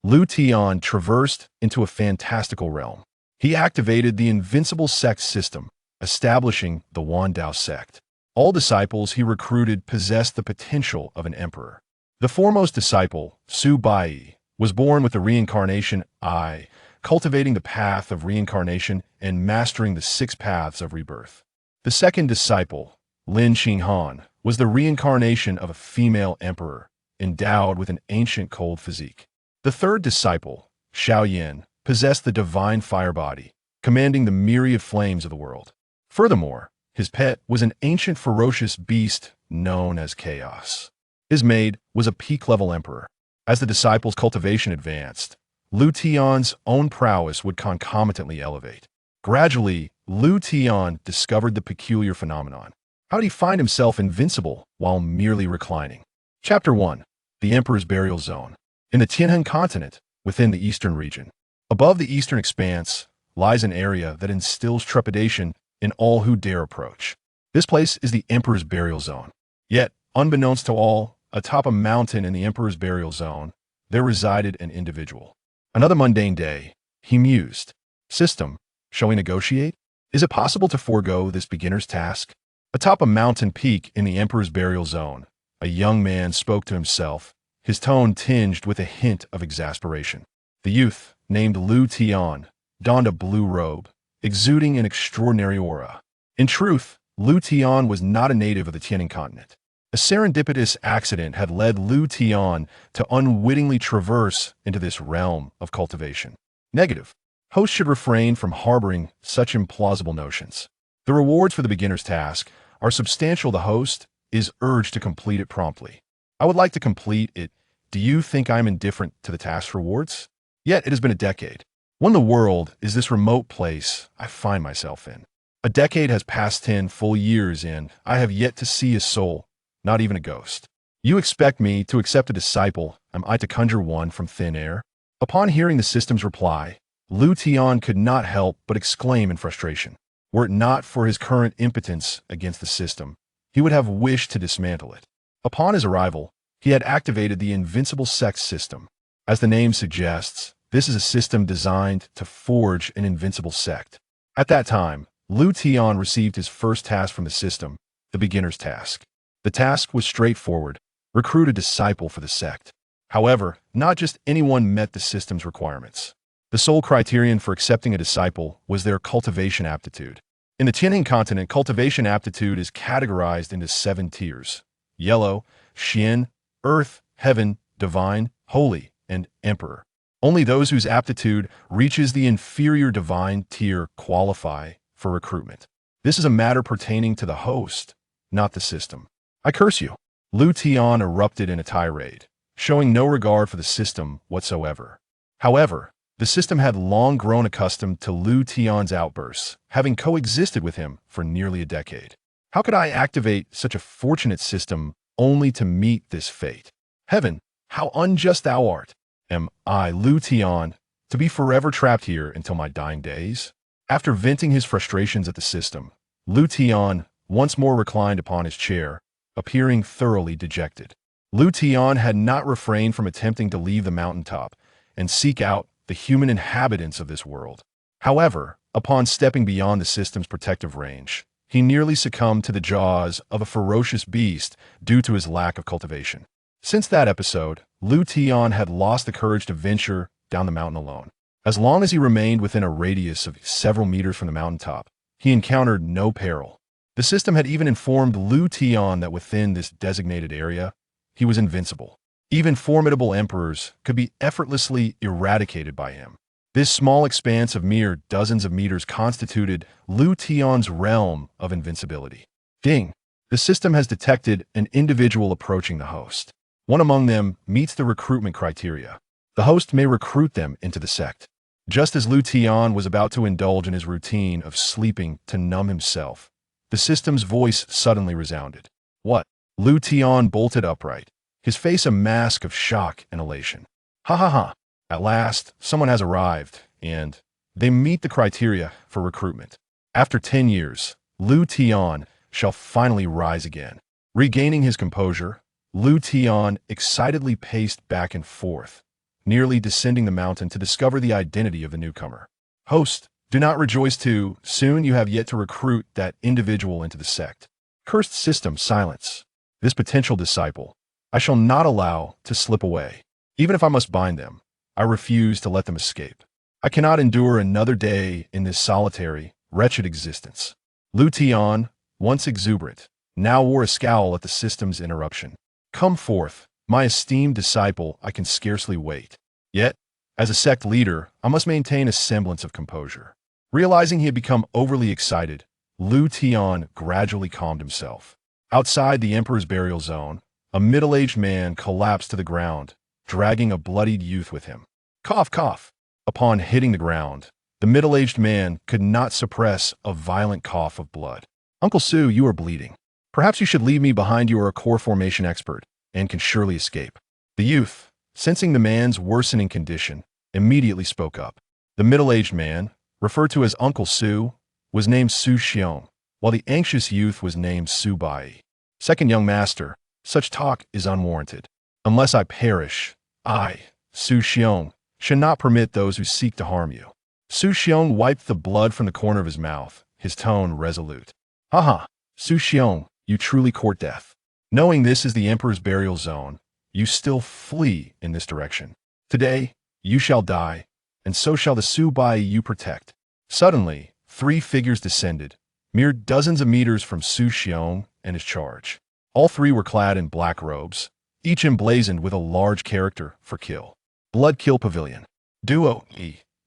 Liutian traversed into a fantastical realm. He activated the Invincible Sect System, establishing the Myriad Dao Sect. All disciples he recruited possessed the potential of an emperor. The foremost disciple, Su Bai, was born with the reincarnation eye, cultivating the path of reincarnation and mastering the 6 paths of rebirth. The second disciple, Lin Xinghan, was the reincarnation of a female emperor, endowed with an ancient cold physique. The third disciple, Xiaoyan, possessed the divine fire body, commanding the myriad flames of the world. Furthermore, his pet was an ancient ferocious beast known as Chaos. His maid was a peak-level emperor. As the disciples' cultivation advanced, Liutian's own prowess would concomitantly elevate. Gradually, Liutian discovered the peculiar phenomenon. How did he find himself invincible while merely reclining? Chapter 1. The Emperor's Burial Zone. In the Tianhan continent, within the eastern region. Above the eastern expanse lies an area that instills trepidation in all who dare approach. This place is the Emperor's Burial Zone. Yet, unbeknownst to all, atop a mountain in the Emperor's Burial Zone, there resided an individual. Another mundane day, he mused. System, shall we negotiate? Is it possible to forego this beginner's task? Atop a mountain peak in the Emperor's Burial Zone, a young man spoke to himself, his tone tinged with a hint of exasperation. The youth, named Liutian, donned a blue robe, exuding an extraordinary aura. In truth, Liutian was not a native of the Tianhan continent. A serendipitous accident had led Liutian to unwittingly traverse into this realm of cultivation. Negative. Hosts should refrain from harboring such implausible notions. The rewards for the beginner's task are substantial. The host is urged to complete it promptly. I would like to complete it. Do you think I am indifferent to the task's rewards? Yet it has been a decade. What in the world is this remote place I find myself in? A decade has passed 10 full years and I have yet to see a soul, not even a ghost. You expect me to accept a disciple? Am I to conjure one from thin air? Upon hearing the system's reply, Liutian could not help but exclaim in frustration. Were it not for his current impotence against the system, he would have wished to dismantle it. Upon his arrival, he had activated the Invincible Sect System. As the name suggests, this is a system designed to forge an invincible sect. At that time, Liutian received his first task from the system, the beginner's task. The task was straightforward: recruit a disciple for the sect. However, not just anyone met the system's requirements. The sole criterion for accepting a disciple was their cultivation aptitude. In the Tianhan continent, cultivation aptitude is categorized into 7 tiers: yellow, Xian, earth, heaven, divine, holy, and emperor. Only those whose aptitude reaches the inferior divine tier qualify for recruitment. This is a matter pertaining to the host, not the system. I curse you. Liutian erupted in a tirade, showing no regard for the system whatsoever. However, the system had long grown accustomed to Liutian's outbursts, having coexisted with him for nearly a decade. How could I activate such a fortunate system only to meet this fate? Heaven, how unjust thou art! Am I, Liutian, to be forever trapped here until my dying days? After venting his frustrations at the system, Liutian once more reclined upon his chair, appearing thoroughly dejected. Liutian had not refrained from attempting to leave the mountaintop and seek out the human inhabitants of this world. However, upon stepping beyond the system's protective range, he nearly succumbed to the jaws of a ferocious beast due to his lack of cultivation. Since that episode, Liutian had lost the courage to venture down the mountain alone. As long as he remained within a radius of several meters from the mountaintop, he encountered no peril. The system had even informed Liutian that within this designated area, he was invincible. Even formidable emperors could be effortlessly eradicated by him. This small expanse of mere dozens of meters constituted Liutian's realm of invincibility. Ding! The system has detected an individual approaching the host. One among them meets the recruitment criteria. The host may recruit them into the sect. Just as Liutian was about to indulge in his routine of sleeping to numb himself, the system's voice suddenly resounded. What? Liutian bolted upright, his face a mask of shock and elation. Ha ha ha! At last, someone has arrived, and they meet the criteria for recruitment. After 10 years, Liutian shall finally rise again. Regaining his composure, Liutian excitedly paced back and forth, nearly descending the mountain to discover the identity of the newcomer. Host, do not rejoice too soon. You have yet to recruit that individual into the sect. Cursed system, silence. This potential disciple, I shall not allow to slip away. Even if I must bind them, I refuse to let them escape. I cannot endure another day in this solitary, wretched existence. Liutian, once exuberant, now wore a scowl at the system's interruption. Come forth, my esteemed disciple, I can scarcely wait. Yet, as a sect leader, I must maintain a semblance of composure. Realizing he had become overly excited, Liutian gradually calmed himself. Outside the Emperor's burial zone, a middle-aged man collapsed to the ground, dragging a bloodied youth with him. Cough, cough. Upon hitting the ground, the middle-aged man could not suppress a violent cough of blood. Uncle Sue, you are bleeding. Perhaps you should leave me behind. You are a core formation expert and can surely escape. The youth, sensing the man's worsening condition, immediately spoke up. The middle-aged man, referred to as Uncle Sue, was named Su Xiong, while the anxious youth was named Su Bai. Second young master, such talk is unwarranted. Unless I perish, I, Su Xiong, should not permit those who seek to harm you. Su Xiong wiped the blood from the corner of his mouth, his tone resolute. Haha, Su Xiong, you truly court death. Knowing this is the Emperor's burial zone, you still flee in this direction. Today, you shall die, and so shall the Su Bai you protect. Suddenly, 3 figures descended, mere dozens of meters from Su Xiong and his charge. All 3 were clad in black robes, each emblazoned with a large character for kill. Blood Kill Pavilion. Do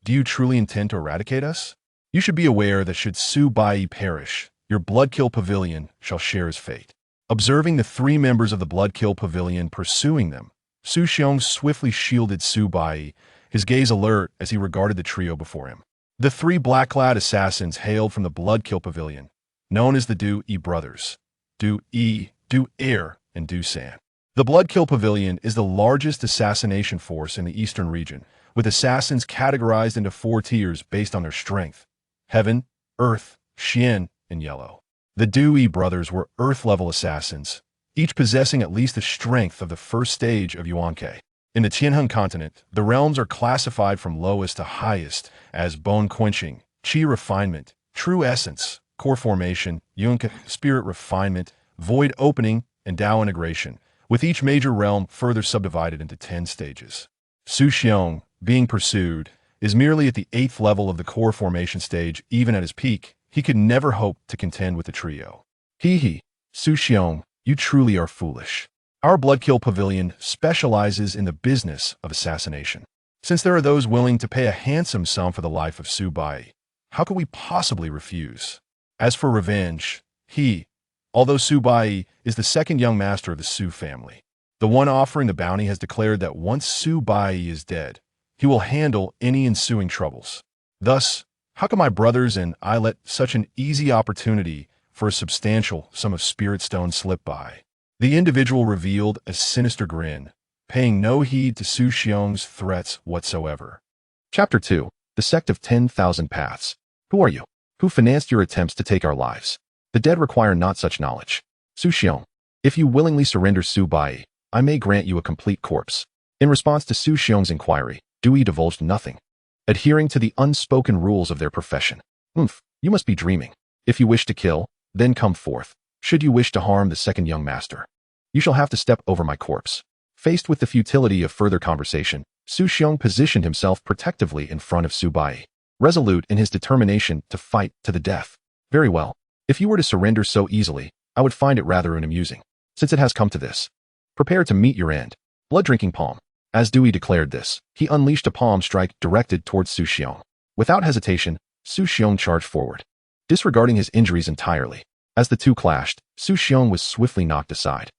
you truly intend to eradicate us? You should be aware that should Su Bai perish, your Blood Kill Pavilion shall share his fate. Observing the 3 members of the Blood Kill Pavilion pursuing them, Su Xiong swiftly shielded Su Bai, his gaze alert as he regarded the trio before him. The 3 black-clad assassins hailed from the Blood Kill Pavilion, known as the Du brothers, Du Er, and Du San. The Blood Kill Pavilion is the largest assassination force in the eastern region, with assassins categorized into 4 tiers based on their strength: Heaven, Earth, Xian, and Yellow. The Du brothers were Earth-level assassins, each possessing at least the strength of the first stage of Yuanke. In the Tianheng continent, the realms are classified from lowest to highest as bone quenching, qi refinement, true essence, core formation, yunke, spirit refinement, void opening, and Dao integration, with each major realm further subdivided into 10 stages. Su Xiong, being pursued, is merely at the 8th level of the core formation stage. Even at his peak, he could never hope to contend with the trio. Su Xiong, you truly are foolish. Our Blood Kill Pavilion specializes in the business of assassination. Since there are those willing to pay a handsome sum for the life of Su Bai, how could we possibly refuse? As for revenge, although Su Bai is the 2nd young master of the Su family, the one offering the bounty has declared that once Su Bai is dead, he will handle any ensuing troubles. Thus, how can my brothers and I let such an easy opportunity for a substantial sum of spirit stone slip by? The individual revealed a sinister grin, paying no heed to Su Xiong's threats whatsoever. Chapter 2. The Sect of 10,000 Paths. Who are you? Who financed your attempts to take our lives? The dead require not such knowledge. Su Xiong, if you willingly surrender Su Bai, I may grant you a complete corpse. In response to Su Xiong's inquiry, Dewey divulged nothing, adhering to the unspoken rules of their profession. You must be dreaming. If you wish to kill, then come forth. Should you wish to harm the 2nd young master, you shall have to step over my corpse. Faced with the futility of further conversation, Su Xiong positioned himself protectively in front of Su Bai, resolute in his determination to fight to the death. Very well. If you were to surrender so easily, I would find it rather amusing. Since it has come to this, prepare to meet your end. Blood-drinking palm. As Dewey declared this, he unleashed a palm strike directed towards Su Xiong. Without hesitation, Su Xiong charged forward, disregarding his injuries entirely. As the two clashed, Su Xiong was swiftly knocked aside.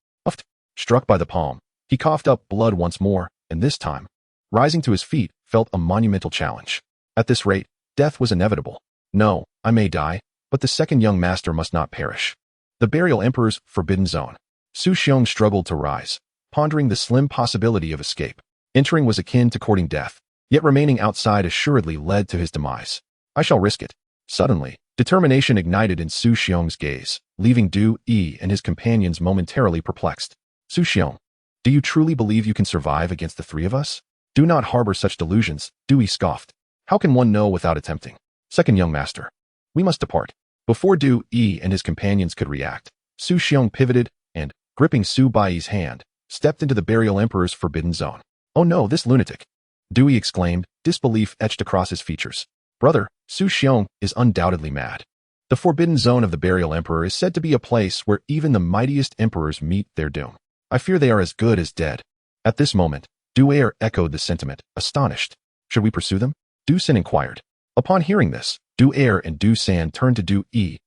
Struck by the palm, he coughed up blood once more, and this time, rising to his feet, felt a monumental challenge. At this rate, death was inevitable. No, I may die, but the 2nd young master must not perish. The burial emperor's forbidden zone. Su Xiong struggled to rise, pondering the slim possibility of escape. Entering was akin to courting death, yet remaining outside assuredly led to his demise. I shall risk it. Suddenly, determination ignited in Su Xiong's gaze, leaving Du and his companions momentarily perplexed. Su Xiong, do you truly believe you can survive against the 3 of us? Do not harbor such delusions, Du scoffed. How can one know without attempting? Second young master. We must depart. Before Du and his companions could react, Su Xiong pivoted and, gripping Su Bai's hand, stepped into the burial emperor's forbidden zone. Oh no, this lunatic! Du exclaimed, disbelief etched across his features. Brother, Su Xiong is undoubtedly mad. The forbidden zone of the burial emperor is said to be a place where even the mightiest emperors meet their doom. I fear they are as good as dead. At this moment, Du echoed the sentiment, astonished. Should we pursue them? Du Sin inquired. Upon hearing this, Du and Du San turned to Du,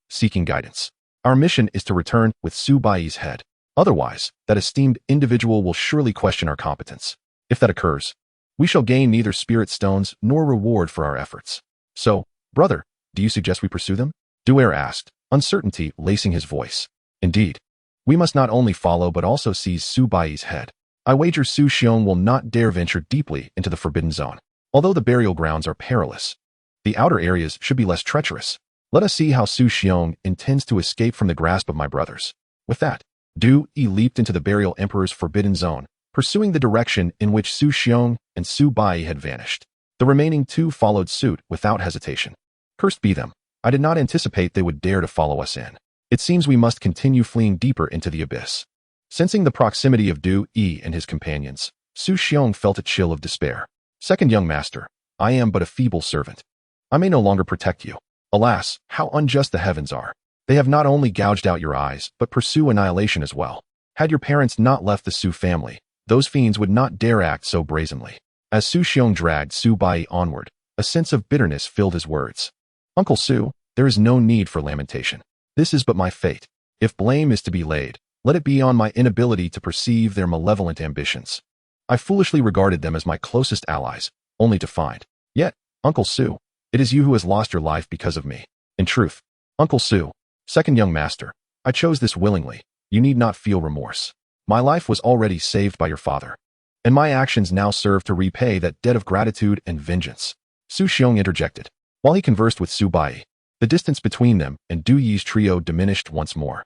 seeking guidance. Our mission is to return with Su Bai's head. Otherwise, that esteemed individual will surely question our competence. If that occurs, we shall gain neither spirit stones nor reward for our efforts. So, brother, do you suggest we pursue them? Du asked, uncertainty lacing his voice. Indeed. We must not only follow but also seize Su Bai's head. I wager Su Xiong will not dare venture deeply into the forbidden zone. Although the burial grounds are perilous, the outer areas should be less treacherous. Let us see how Su Xiong intends to escape from the grasp of my brothers. With that, Du leaped into the burial emperor's forbidden zone, pursuing the direction in which Su Xiong and Su Bai had vanished. The remaining two followed suit without hesitation. Cursed be them. I did not anticipate they would dare to follow us in. It seems we must continue fleeing deeper into the abyss. Sensing the proximity of Du and his companions, Su Xiong felt a chill of despair. Second young master, I am but a feeble servant. I may no longer protect you. Alas, how unjust the heavens are. They have not only gouged out your eyes, but pursue annihilation as well. Had your parents not left the Su family, those fiends would not dare act so brazenly. As Su Xiong dragged Su Bai onward, a sense of bitterness filled his words. Uncle Su, there is no need for lamentation. This is but my fate. If blame is to be laid, let it be on my inability to perceive their malevolent ambitions. I foolishly regarded them as my closest allies, only to find. Yet, Uncle Su, it is you who has lost your life because of me. In truth, Uncle Su, second young master, I chose this willingly. You need not feel remorse. My life was already saved by your father, and my actions now serve to repay that debt of gratitude and vengeance. Su Xiong interjected. While he conversed with Su Bai, the distance between them and Du Yi's trio diminished once more.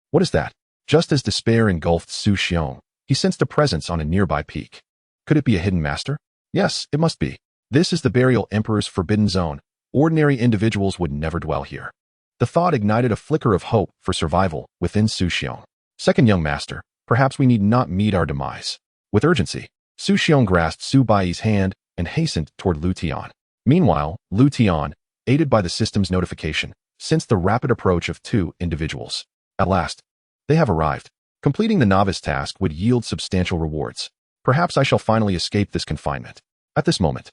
What is that? Just as despair engulfed Su Xiong, he sensed a presence on a nearby peak. Could it be a hidden master? Yes, it must be. This is the burial emperor's forbidden zone. Ordinary individuals would never dwell here. The thought ignited a flicker of hope for survival within Su Xiong. Second young master, perhaps we need not meet our demise. With urgency, Su Xiong grasped Su Bai's hand and hastened toward Liutian. Meanwhile, Liutian, aided by the system's notification, sensed the rapid approach of two individuals. At last, they have arrived. Completing the novice task would yield substantial rewards. Perhaps I shall finally escape this confinement. At this moment,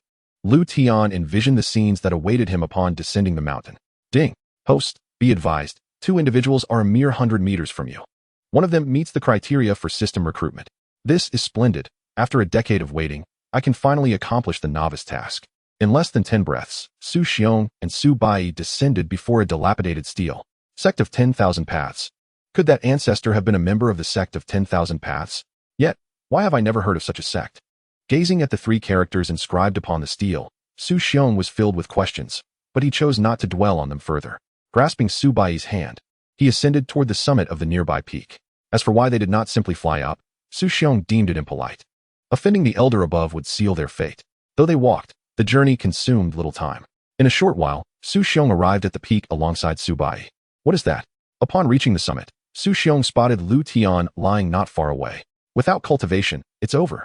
Liutian envisioned the scenes that awaited him upon descending the mountain. Ding! Host, be advised, two individuals are a mere 100 meters from you. One of them meets the criteria for system recruitment. This is splendid. After a decade of waiting, I can finally accomplish the novice task. In less than 10 breaths, Su Xiong and Su Bai descended before a dilapidated stele. Sect of 10,000 Paths. Could that ancestor have been a member of the Sect of 10,000 Paths? Yet, why have I never heard of such a sect? Gazing at the three characters inscribed upon the stele, Su Xiong was filled with questions, but he chose not to dwell on them further. Grasping Su Bai's hand, he ascended toward the summit of the nearby peak. As for why they did not simply fly up, Su Xiong deemed it impolite. Offending the elder above would seal their fate. Though they walked, the journey consumed little time. In a short while, Su Xiong arrived at the peak alongside Su Bai. What is that? Upon reaching the summit, Su Xiong spotted Liutian lying not far away. Without cultivation, it's over.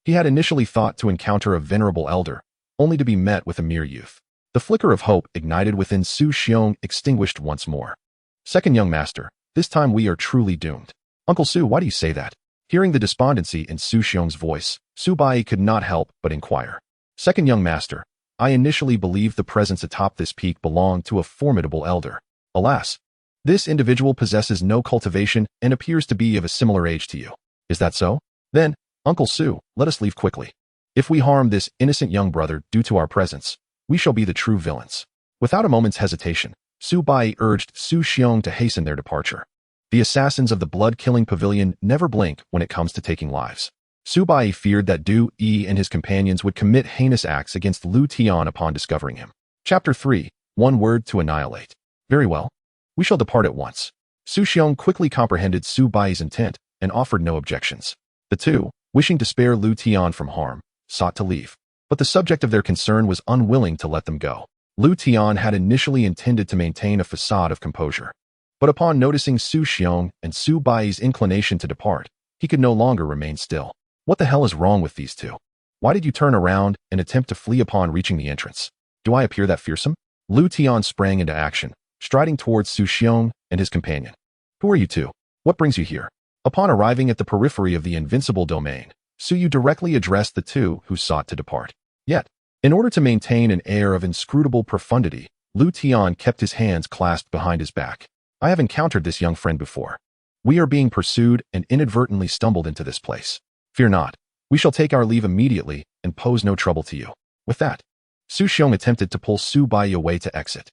He had initially thought to encounter a venerable elder, only to be met with a mere youth. The flicker of hope ignited within Su Xiong extinguished once more. Second young master, this time we are truly doomed. Uncle Su, why do you say that? Hearing the despondency in Su Xiong's voice, Su Bai could not help but inquire. Second young master, I initially believed the presence atop this peak belonged to a formidable elder. Alas, this individual possesses no cultivation and appears to be of a similar age to you. Is that so? Then, Uncle Su, let us leave quickly. If we harm this innocent young brother due to our presence, we shall be the true villains. Without a moment's hesitation, Su Bai urged Su Xiong to hasten their departure. The assassins of the blood-killing pavilion never blink when it comes to taking lives. Su Bai feared that Du and his companions would commit heinous acts against Liutian upon discovering him. Chapter 3. One word to annihilate. Very well. We shall depart at once. Su Xiong quickly comprehended Su Bai's intent and offered no objections. The two, wishing to spare Liutian from harm, sought to leave. But the subject of their concern was unwilling to let them go. Liutian had initially intended to maintain a facade of composure. But upon noticing Su Xiong and Su Bai's inclination to depart, he could no longer remain still. What the hell is wrong with these two? Why did you turn around and attempt to flee upon reaching the entrance? Do I appear that fearsome? Liutian sprang into action, striding towards Su Xiong and his companion. Who are you two? What brings you here? Upon arriving at the periphery of the invincible domain, Su Yu directly addressed the two who sought to depart. Yet, in order to maintain an air of inscrutable profundity, Liutian kept his hands clasped behind his back. I have encountered this young friend before. We are being pursued and inadvertently stumbled into this place. Fear not. We shall take our leave immediately and pose no trouble to you. With that, Su Xiong attempted to pull Su Bai away to exit.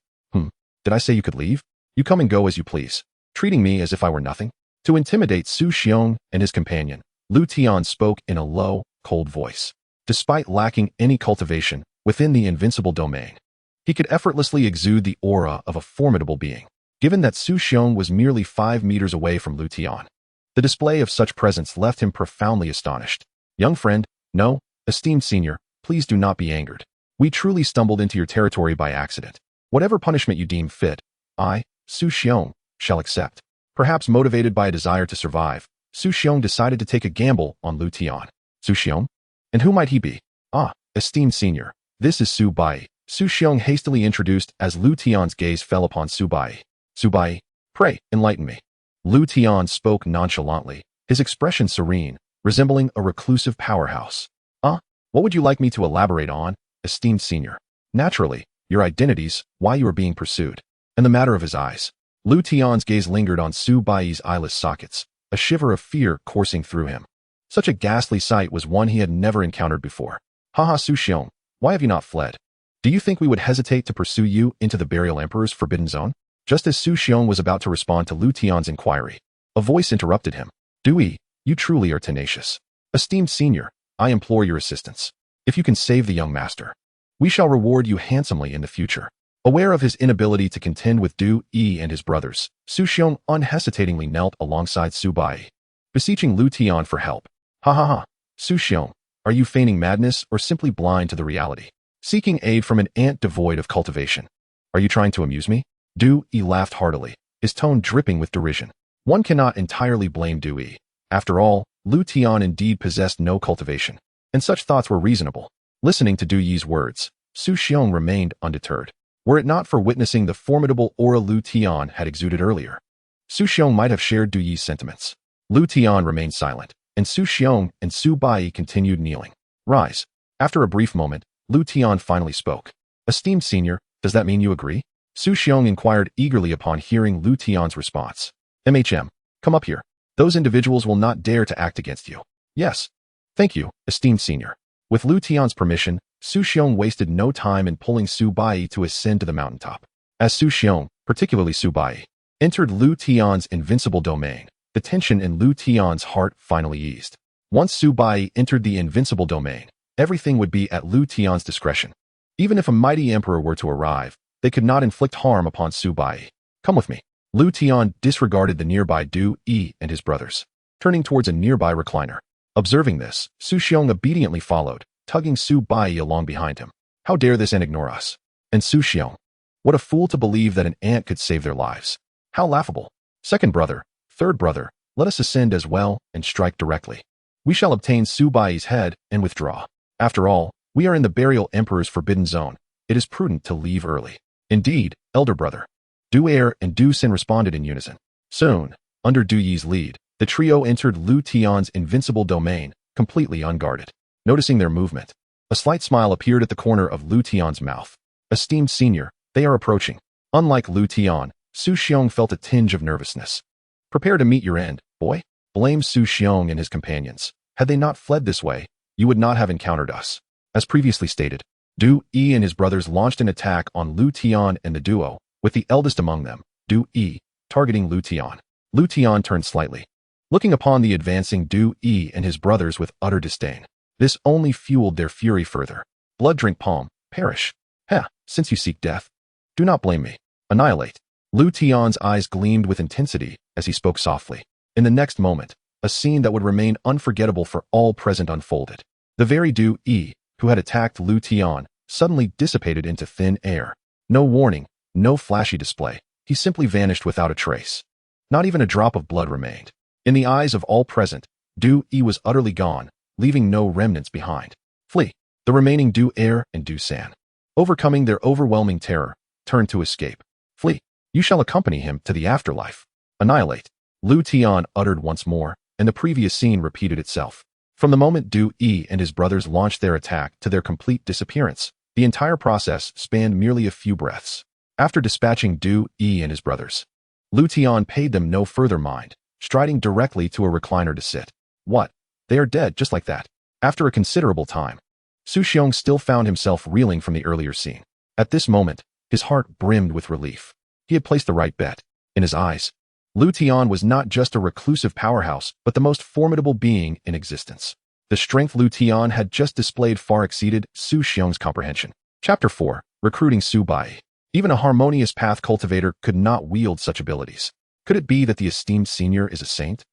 Did I say you could leave? You come and go as you please, treating me as if I were nothing? To intimidate Su Xiong and his companion, Liutian spoke in a low, cold voice. Despite lacking any cultivation within the invincible domain, he could effortlessly exude the aura of a formidable being. Given that Su Xiong was merely 5 meters away from Liutian, the display of such presence left him profoundly astonished. Young friend, no, esteemed senior, please do not be angered. We truly stumbled into your territory by accident. Whatever punishment you deem fit, I, Su Xiong, shall accept. Perhaps motivated by a desire to survive, Su Xiong decided to take a gamble on Liutian. Su Xiong? And who might he be? Ah, esteemed senior, this is Su Bai. Su Xiong hastily introduced as Liutian's gaze fell upon Su Bai. Su Bai, pray, enlighten me. Liutian spoke nonchalantly, his expression serene, resembling a reclusive powerhouse. What would you like me to elaborate on, esteemed senior? Naturally, your identities, why you are being pursued, and the matter of his eyes. Liutian's gaze lingered on Su Bai's eyeless sockets, a shiver of fear coursing through him. Such a ghastly sight was one he had never encountered before. Haha, Su Xiong, why have you not fled? Do you think we would hesitate to pursue you into the Burial Emperor's forbidden zone? Just as Su Xiong was about to respond to Liutian's inquiry, a voice interrupted him. Dui, you truly are tenacious. Esteemed senior, I implore your assistance. If you can save the young master, we shall reward you handsomely in the future. Aware of his inability to contend with Du Yi and his brothers, Su Xiong unhesitatingly knelt alongside Su Bai, beseeching Liutian for help. Ha. Su Xiong, are you feigning madness or simply blind to the reality? Seeking aid from an ant devoid of cultivation. Are you trying to amuse me? Du Yi laughed heartily, his tone dripping with derision. One cannot entirely blame Du Yi. After all, Liutian indeed possessed no cultivation, and such thoughts were reasonable. Listening to Du Yi's words, Su Xiong remained undeterred. Were it not for witnessing the formidable aura Liutian had exuded earlier, Su Xiong might have shared Du Yi's sentiments. Liutian remained silent, and Su Xiong and Su Bai continued kneeling. Rise. After a brief moment, Liutian finally spoke. Esteemed senior, does that mean you agree? Su Xiong inquired eagerly upon hearing Liutian's response. Come up here. Those individuals will not dare to act against you. Yes. Thank you, esteemed senior. With Liutian's permission, Su Xiong wasted no time in pulling Su Bai to ascend to the mountaintop. As Su Xiong, particularly Su Bai, entered Liutian's invincible domain, the tension in Liutian's heart finally eased. Once Su Bai entered the invincible domain, everything would be at Liutian's discretion. Even if a mighty emperor were to arrive, they could not inflict harm upon Su Bai. Come with me. Liutian disregarded the nearby Du Yi and his brothers, turning towards a nearby recliner. Observing this, Su Xiong obediently followed, tugging Su Bai along behind him. How dare this ant ignore us? And Su Xiong, what a fool to believe that an ant could save their lives. How laughable. Second brother, third brother, let us ascend as well and strike directly. We shall obtain Su Bai's head and withdraw. After all, we are in the Burial Emperor's forbidden zone. It is prudent to leave early. Indeed, elder brother. Du Er and Du Sin responded in unison. Soon, under Du Yi's lead, the trio entered Liutian's invincible domain, completely unguarded. Noticing their movement, a slight smile appeared at the corner of Liutian's mouth. Esteemed senior, they are approaching. Unlike Liutian, Su Xiong felt a tinge of nervousness. Prepare to meet your end, boy. Blame Su Xiong and his companions. Had they not fled this way, you would not have encountered us. As previously stated, Du Yi and his brothers launched an attack on Liutian and the duo, with the eldest among them, Du Yi, targeting Liutian. Liutian turned slightly, looking upon the advancing Du Yi and his brothers with utter disdain. This only fueled their fury further. Blood drink palm, perish. Since you seek death, do not blame me. Annihilate. Liutian's eyes gleamed with intensity as he spoke softly. In the next moment, a scene that would remain unforgettable for all present unfolded. The very Du Yi who had attacked Liutian, suddenly dissipated into thin air. No warning, no flashy display. He simply vanished without a trace. Not even a drop of blood remained. In the eyes of all present, Du Yi was utterly gone, leaving no remnants behind. Flee. The remaining Du Er and Du San, overcoming their overwhelming terror, turned to escape. Flee. You shall accompany him to the afterlife. Annihilate. Liutian uttered once more, and the previous scene repeated itself. From the moment Du Yi and his brothers launched their attack to their complete disappearance, the entire process spanned merely a few breaths. After dispatching Du Yi and his brothers, Liutian paid them no further mind, striding directly to a recliner to sit. What? They are dead just like that. After a considerable time, Su Xiong still found himself reeling from the earlier scene. At this moment, his heart brimmed with relief. He had placed the right bet. In his eyes, Liutian was not just a reclusive powerhouse, but the most formidable being in existence. The strength Liutian had just displayed far exceeded Su Xiong's comprehension. Chapter 4. Recruiting Su Bai. Even a harmonious path cultivator could not wield such abilities. Could it be that the esteemed senior is a saint?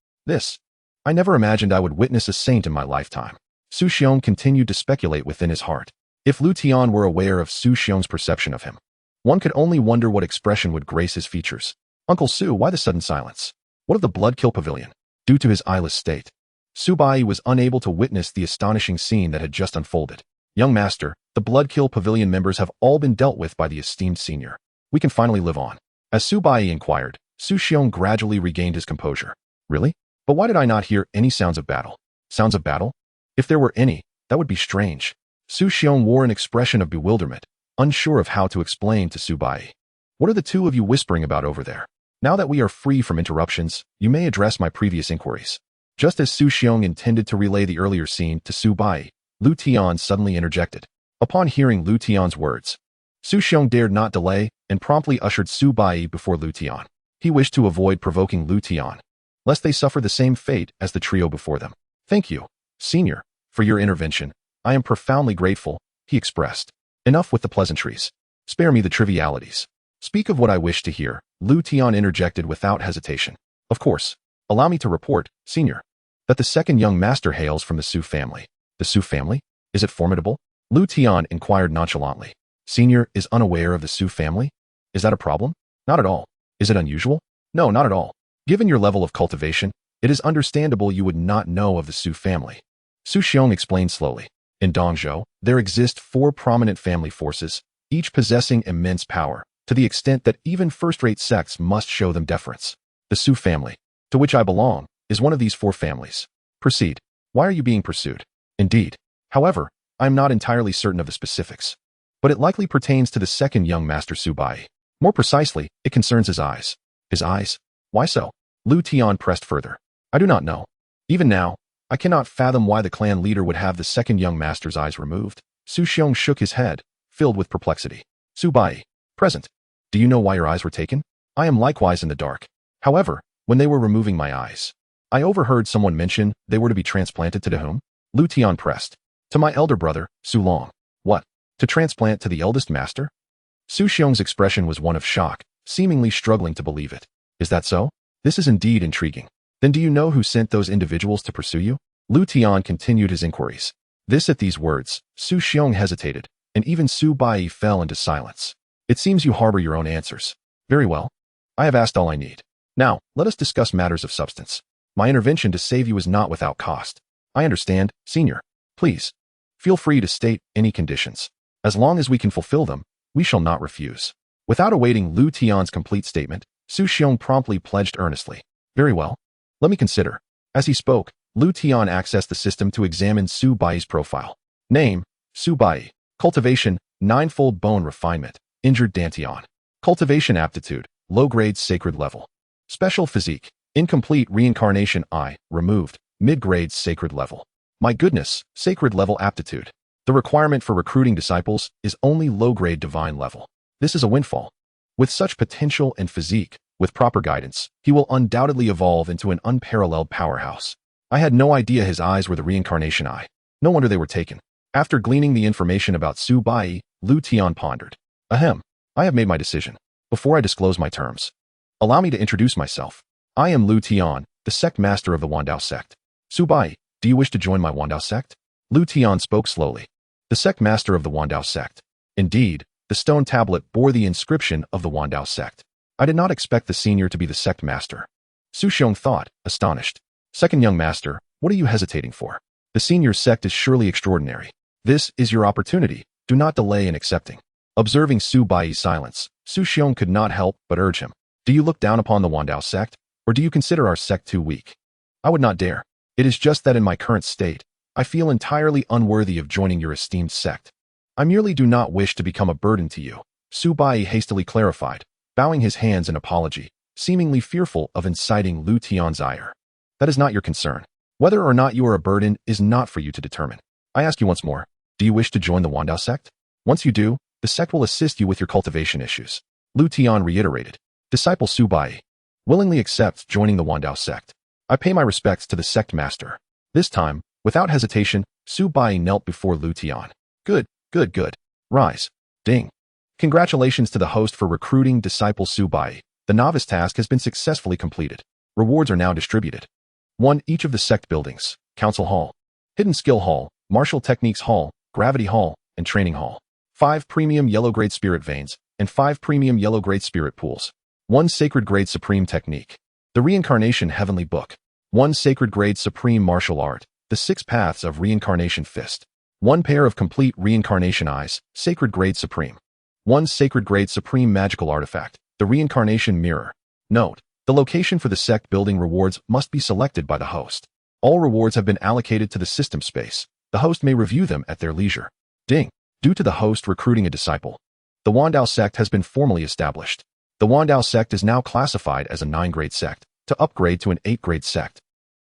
I never imagined I would witness a saint in my lifetime. Su Xiong continued to speculate within his heart. If Liutian were aware of Su Xiong's perception of him, one could only wonder what expression would grace his features. Uncle Su, why the sudden silence? What of the Bloodkill Pavilion? Due to his eyeless state, Su Bai was unable to witness the astonishing scene that had just unfolded. Young master, the Bloodkill Pavilion members have all been dealt with by the esteemed senior. We can finally live on. As Su Bai inquired, Su Xiong gradually regained his composure. Really? But why did I not hear any sounds of battle? Sounds of battle? If there were any, that would be strange. Su Xiong wore an expression of bewilderment, unsure of how to explain to Su Bai. What are the two of you whispering about over there? Now that we are free from interruptions, you may address my previous inquiries. Just as Su Xiong intended to relay the earlier scene to Su Bai, Liutian suddenly interjected. Upon hearing Liutian's words, Su Xiong dared not delay and promptly ushered Su Bai before Liutian. He wished to avoid provoking Liutian, lest they suffer the same fate as the trio before them. Thank you, senior, for your intervention. I am profoundly grateful, he expressed. Enough with the pleasantries. Spare me the trivialities. Speak of what I wish to hear, Liutian interjected without hesitation. Of course. Allow me to report, senior, that the second young master hails from the Su family. The Su family? Is it formidable? Liutian inquired nonchalantly. Senior is unaware of the Su family? Is that a problem? Not at all. Is it unusual? No, not at all. Given your level of cultivation, it is understandable you would not know of the Su family. Su Xiong explained slowly. In Dongzhou, there exist 4 prominent family forces, each possessing immense power, to the extent that even first-rate sects must show them deference. The Su family, to which I belong, is one of these 4 families. Proceed. Why are you being pursued? Indeed. However, I am not entirely certain of the specifics. But it likely pertains to the second young master Su Bai. More precisely, it concerns his eyes. His eyes? Why so? Liutian pressed further. I do not know. Even now, I cannot fathom why the clan leader would have the second young master's eyes removed. Su Xiong shook his head, filled with perplexity. Su Bai, present. Do you know why your eyes were taken? I am likewise in the dark. However, when they were removing my eyes, I overheard someone mention they were to be transplanted to whom? Liutian pressed. To my elder brother, Su Long. What? To transplant to the eldest master? Su Xiong's expression was one of shock, seemingly struggling to believe it. Is that so? This is indeed intriguing. Then do you know who sent those individuals to pursue you? Liutian continued his inquiries. At these words, Su Xiong hesitated, and even Su Bai fell into silence. It seems you harbor your own answers. Very well. I have asked all I need. Now, let us discuss matters of substance. My intervention to save you is not without cost. I understand, senior. Please, feel free to state any conditions. As long as we can fulfill them, we shall not refuse. Without awaiting Liutian's complete statement, Su Xiong promptly pledged earnestly. Very well. Let me consider. As he spoke, Liutian accessed the system to examine Su Bai's profile. Name, Su Bai. Cultivation, 9-fold bone refinement. Injured Dantian. Cultivation aptitude, low-grade sacred level. Special physique, incomplete reincarnation I, removed, mid-grade sacred level. My goodness, sacred level aptitude. The requirement for recruiting disciples is only low-grade divine level. This is a windfall. With such potential and physique, with proper guidance, he will undoubtedly evolve into an unparalleled powerhouse. I had no idea his eyes were the reincarnation eye. No wonder they were taken. After gleaning the information about Su Bai, Liutian pondered. Ahem. I have made my decision. Before I disclose my terms, allow me to introduce myself. I am Liutian, the sect master of the Dao Sect. Su Bai, do you wish to join my Dao Sect? Liutian spoke slowly. the sect master of the Dao Sect. Indeed, the stone tablet bore the inscription of the Dao Sect. I did not expect the senior to be the sect master. Su Xiong thought, astonished. Second young master, what are you hesitating for? The senior's sect is surely extraordinary. This is your opportunity. Do not delay in accepting. Observing Su Bai's silence, Su Xiong could not help but urge him. Do you look down upon the Dao Sect, or do you consider our sect too weak? I would not dare. It is just that in my current state, I feel entirely unworthy of joining your esteemed sect. I merely do not wish to become a burden to you, Su Bai hastily clarified, bowing his hands in apology, seemingly fearful of inciting Liutian's ire. That is not your concern. Whether or not you are a burden is not for you to determine. I ask you once more, do you wish to join the Dao Sect? Once you do, the sect will assist you with your cultivation issues. Liutian reiterated. Disciple Su Bai willingly accepts joining the Dao Sect. I pay my respects to the sect master. This time, without hesitation, Su Bai knelt before Liutian. Good. Rise. Ding. Congratulations to the host for recruiting disciple Su Bai. The novice task has been successfully completed. Rewards are now distributed. 1. Each of the sect buildings, Council Hall, Hidden Skill Hall, Martial Techniques Hall, Gravity Hall, and Training Hall. 5 Premium Yellow Grade Spirit Veins, and 5 Premium Yellow Grade Spirit Pools. 1 Sacred Grade Supreme Technique. The Reincarnation Heavenly Book. 1 Sacred Grade Supreme Martial Art. The 6 Paths of Reincarnation Fist. 1 pair of complete reincarnation eyes, Sacred Grade Supreme. 1 Sacred Grade Supreme Magical Artifact, the Reincarnation Mirror. Note, the location for the sect building rewards must be selected by the host. All rewards have been allocated to the system space. The host may review them at their leisure. Ding. Due to the host recruiting a disciple, the Dao Sect has been formally established. The Dao Sect is now classified as a 9-grade sect. To upgrade to an 8-grade sect,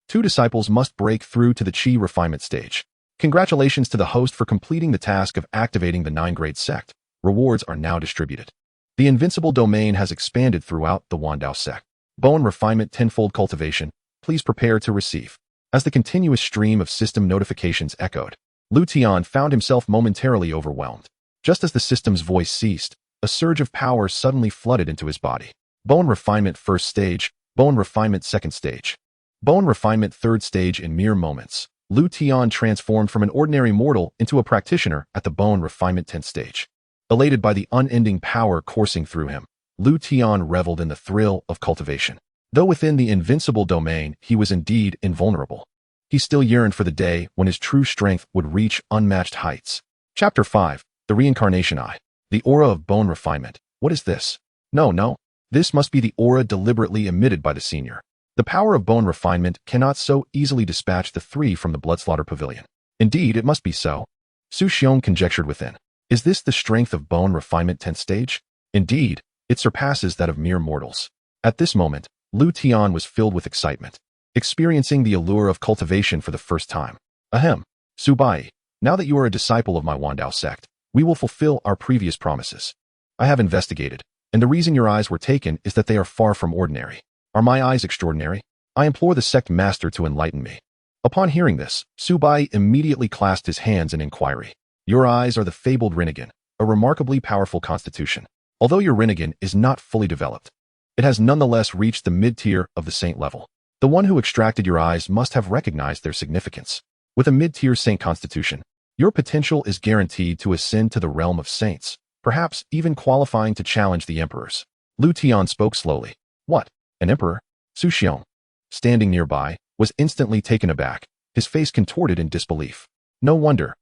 2 disciples must break through to the Qi refinement stage. Congratulations to the host for completing the task of activating the 9-grade sect. Rewards are now distributed. The invincible domain has expanded throughout the Dao Sect. Bone refinement tenfold cultivation. Please prepare to receive. As the continuous stream of system notifications echoed, Liutian found himself momentarily overwhelmed. Just as the system's voice ceased, a surge of power suddenly flooded into his body. Bone refinement first stage, bone refinement second stage, bone refinement third stage. In mere moments, Liutian transformed from an ordinary mortal into a practitioner at the bone refinement 10th stage. Elated by the unending power coursing through him, Liutian reveled in the thrill of cultivation. Though within the invincible domain, he was indeed invulnerable. He still yearned for the day when his true strength would reach unmatched heights. Chapter 5. The Reincarnation Eye. The aura of bone refinement. What is this? No. This must be the aura deliberately emitted by the senior. The power of bone refinement cannot so easily dispatch the 3 from the Bloodslaughter Pavilion. Indeed, it must be so. Su Xiong conjectured within. Is this the strength of bone refinement 10th stage? Indeed, it surpasses that of mere mortals. At this moment, Liutian was filled with excitement, experiencing the allure of cultivation for the first time. Ahem. Su Bai, now that you are a disciple of my Dao Sect, we will fulfill our previous promises. I have investigated, and the reason your eyes were taken is that they are far from ordinary. Are my eyes extraordinary? I implore the sect master to enlighten me. Upon hearing this, Su Bai immediately clasped his hands in inquiry. Your eyes are the fabled Rinnegan, a remarkably powerful constitution. Although your Rinnegan is not fully developed, it has nonetheless reached the mid-tier of the saint level. The one who extracted your eyes must have recognized their significance. With a mid-tier saint constitution, your potential is guaranteed to ascend to the realm of saints, perhaps even qualifying to challenge the emperors. Liutian spoke slowly. What? An emperor? Su Xiong, standing nearby, was instantly taken aback, his face contorted in disbelief. No wonder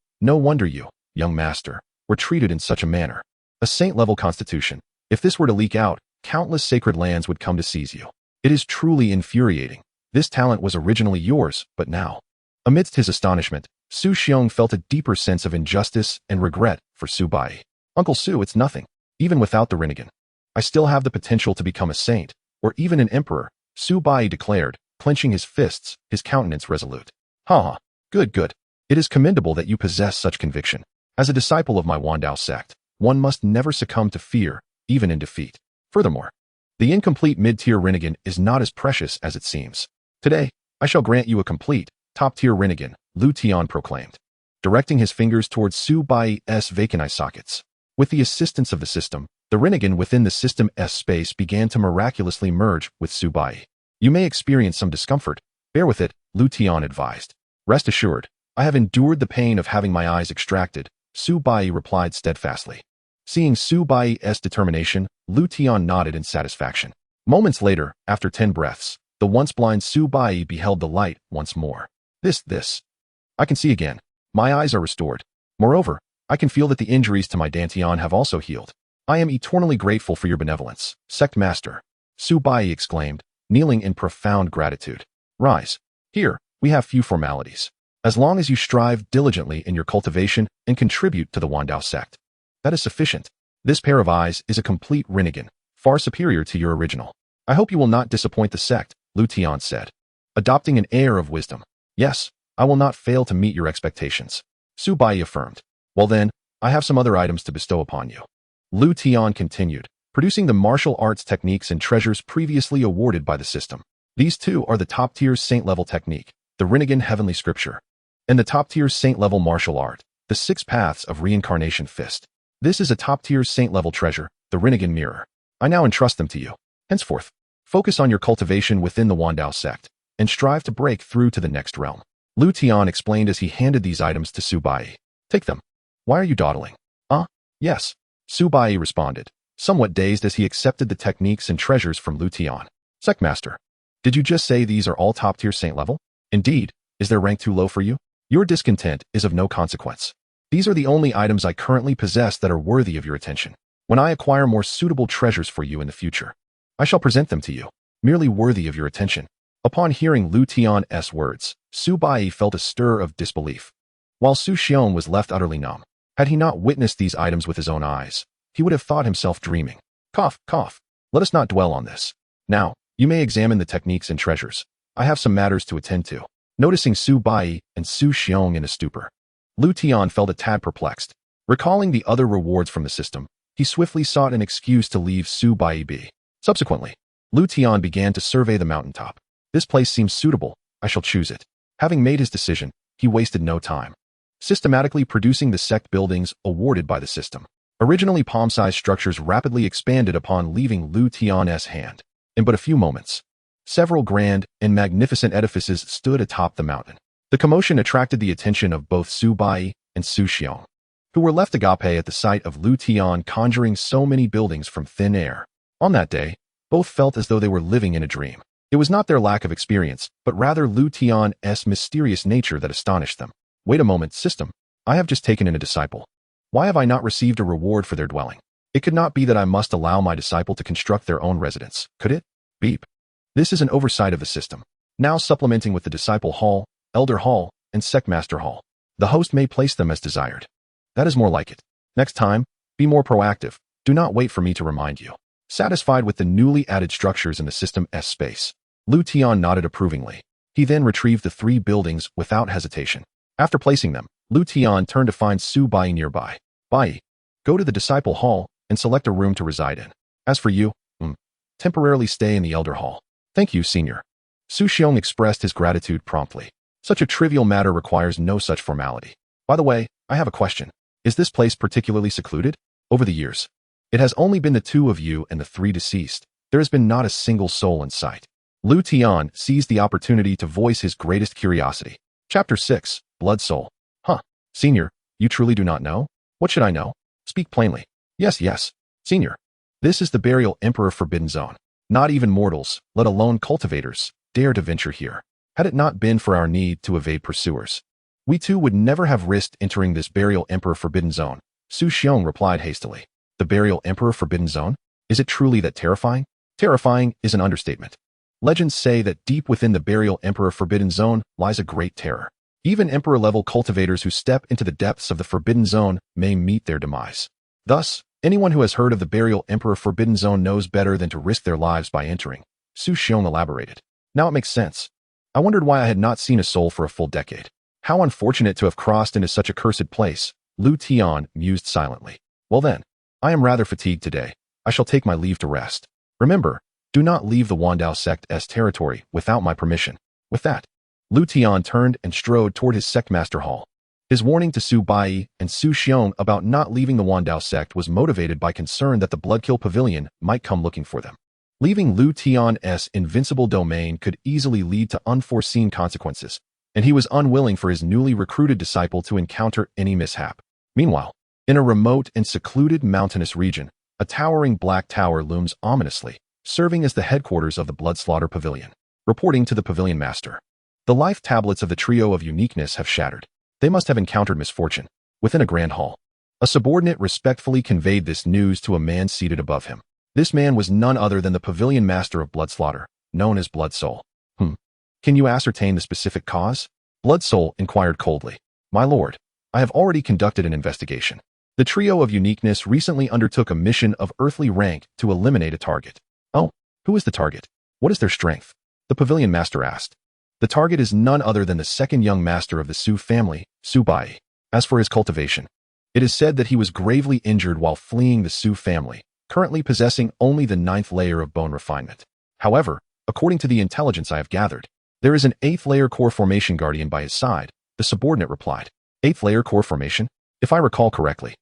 you, young master, were treated in such a manner. A saint-level constitution. If this were to leak out, countless sacred lands would come to seize you. It is truly infuriating. This talent was originally yours, but now. Amidst his astonishment, Su Xiong felt a deeper sense of injustice and regret for Su Bai. Uncle Su, it's nothing. Even without the Rinnegan, I still have the potential to become a saint, or even an emperor, Su Bai declared, clenching his fists, his countenance resolute. Ha. Good. It is commendable that you possess such conviction. As a disciple of my Dao Sect, one must never succumb to fear, even in defeat. Furthermore, the incomplete mid-tier Rinnegan is not as precious as it seems. Today, I shall grant you a complete, top-tier Rinnegan, Liutian proclaimed, directing his fingers towards Su Bai's vacant eye sockets. With the assistance of the system, the Rinnegan within the system S space began to miraculously merge with Su Bai. You may experience some discomfort. Bear with it, Liutian advised. Rest assured, I have endured the pain of having my eyes extracted, Su Bai replied steadfastly. Seeing Su Bai's determination, Liutian nodded in satisfaction. Moments later, after 10 breaths, the once blind Su Bai beheld the light once more. This. I can see again. My eyes are restored. Moreover, I can feel that the injuries to my dantian have also healed. I am eternally grateful for your benevolence, Sect Master, Su Bai exclaimed, kneeling in profound gratitude. Rise. Here, we have few formalities. As long as you strive diligently in your cultivation and contribute to the Dao Sect, that is sufficient. This pair of eyes is a complete renegade, far superior to your original. I hope you will not disappoint the sect, Liutian said, adopting an air of wisdom. Yes, I will not fail to meet your expectations, Su Bai affirmed. Well then, I have some other items to bestow upon you. Liutian continued, producing the martial arts techniques and treasures previously awarded by the system. These two are the top-tier saint-level technique, the Renegade Heavenly Scripture, and the top-tier saint-level martial art, the 6 Paths of Reincarnation Fist. This is a top-tier saint-level treasure, the Renegade Mirror. I now entrust them to you. Henceforth, focus on your cultivation within the Dao Sect, and strive to break through to the next realm. Liutian explained as he handed these items to Su Bai. Take them. Why are you dawdling? Yes. Su Bai responded, somewhat dazed as he accepted the techniques and treasures from Liutian. Sect Master, did you just say these are all top-tier saint level? Indeed. Is their rank too low for you? Your discontent is of no consequence. These are the only items I currently possess that are worthy of your attention. When I acquire more suitable treasures for you in the future, I shall present them to you, merely worthy of your attention. Upon hearing Liutian's words, Su Bai felt a stir of disbelief, while Su Xiong was left utterly numb. Had he not witnessed these items with his own eyes, he would have thought himself dreaming. Cough. Let us not dwell on this. Now, you may examine the techniques and treasures. I have some matters to attend to. Noticing Su Bai and Su Xiong in a stupor, Liutian felt a tad perplexed. Recalling the other rewards from the system, he swiftly sought an excuse to leave Su Bai be. Subsequently, Liutian began to survey the mountaintop. This place seems suitable. I shall choose it. Having made his decision, he wasted no time, systematically producing the sect buildings awarded by the system. Originally palm-sized structures rapidly expanded upon leaving Liutian's hand. In but a few moments, several grand and magnificent edifices stood atop the mountain. The commotion attracted the attention of both Su Bai and Su Xiong, who were left agape at the sight of Liutian conjuring so many buildings from thin air. On that day, both felt as though they were living in a dream. It was not their lack of experience, but rather Liutian's mysterious nature that astonished them. Wait a moment, system. I have just taken in a disciple. Why have I not received a reward for their dwelling? It could not be that I must allow my disciple to construct their own residence, could it? Beep. This is an oversight of the system. Now supplementing with the disciple hall, elder hall, and sect master hall. The host may place them as desired. That is more like it. Next time, be more proactive. Do not wait for me to remind you. Satisfied with the newly added structures in the system's space, Liutian nodded approvingly. He then retrieved the 3 buildings without hesitation. After placing them, Liutian turned to find Su Bai nearby. Bai, go to the disciple hall and select a room to reside in. As for you, temporarily stay in the elder hall. Thank you, senior. Su Xiong expressed his gratitude promptly. Such a trivial matter requires no such formality. By the way, I have a question. Is this place particularly secluded? Over the years, it has only been the 2 of you and the 3 deceased. There has been not a single soul in sight. Liutian seized the opportunity to voice his greatest curiosity. Chapter 6, Blood Soul. Senior, you truly do not know? What should I know? Speak plainly. Yes, senior. This is the burial Emperor Forbidden Zone. Not even mortals, let alone cultivators, dare to venture here. Had it not been for our need to evade pursuers, we too would never have risked entering this burial Emperor Forbidden Zone. Su Xiong replied hastily. The burial Emperor Forbidden Zone? Is it truly that terrifying? Terrifying is an understatement. Legends say that deep within the burial Emperor Forbidden Zone lies a great terror. Even Emperor-level cultivators who step into the depths of the Forbidden Zone may meet their demise. Thus, anyone who has heard of the burial Emperor Forbidden Zone knows better than to risk their lives by entering. Su Xiong elaborated. Now it makes sense. I wondered why I had not seen a soul for a full decade. How unfortunate to have crossed into such a cursed place, Liutian mused silently. Well then, I am rather fatigued today. I shall take my leave to rest. Remember, do not leave the Dao Sect's territory without my permission. With that, Liutian turned and strode toward his sect master hall. His warning to Su Bai and Su Xiong about not leaving the Dao Sect was motivated by concern that the Bloodkill Pavilion might come looking for them. Leaving Liutian's invincible domain could easily lead to unforeseen consequences, and he was unwilling for his newly recruited disciple to encounter any mishap. Meanwhile, in a remote and secluded mountainous region, a towering black tower looms ominously, serving as the headquarters of the Blood Slaughter Pavilion. Reporting to the Pavilion Master. The life tablets of the trio of uniqueness have shattered. They must have encountered misfortune. Within a grand hall, a subordinate respectfully conveyed this news to a man seated above him. This man was none other than the Pavilion Master of Blood Slaughter, known as Blood Soul. Can you ascertain the specific cause? Blood Soul inquired coldly. My lord, I have already conducted an investigation. The trio of uniqueness recently undertook a mission of earthly rank to eliminate a target. Oh, who is the target? What is their strength? The Pavilion Master asked. The target is none other than the second young master of the Su family, Su Bai. As for his cultivation, it is said that he was gravely injured while fleeing the Su family, currently possessing only the 9th layer of bone refinement. However, according to the intelligence I have gathered, there is an 8th layer core formation guardian by his side, the subordinate replied. 8th layer core formation? If I recall correctly.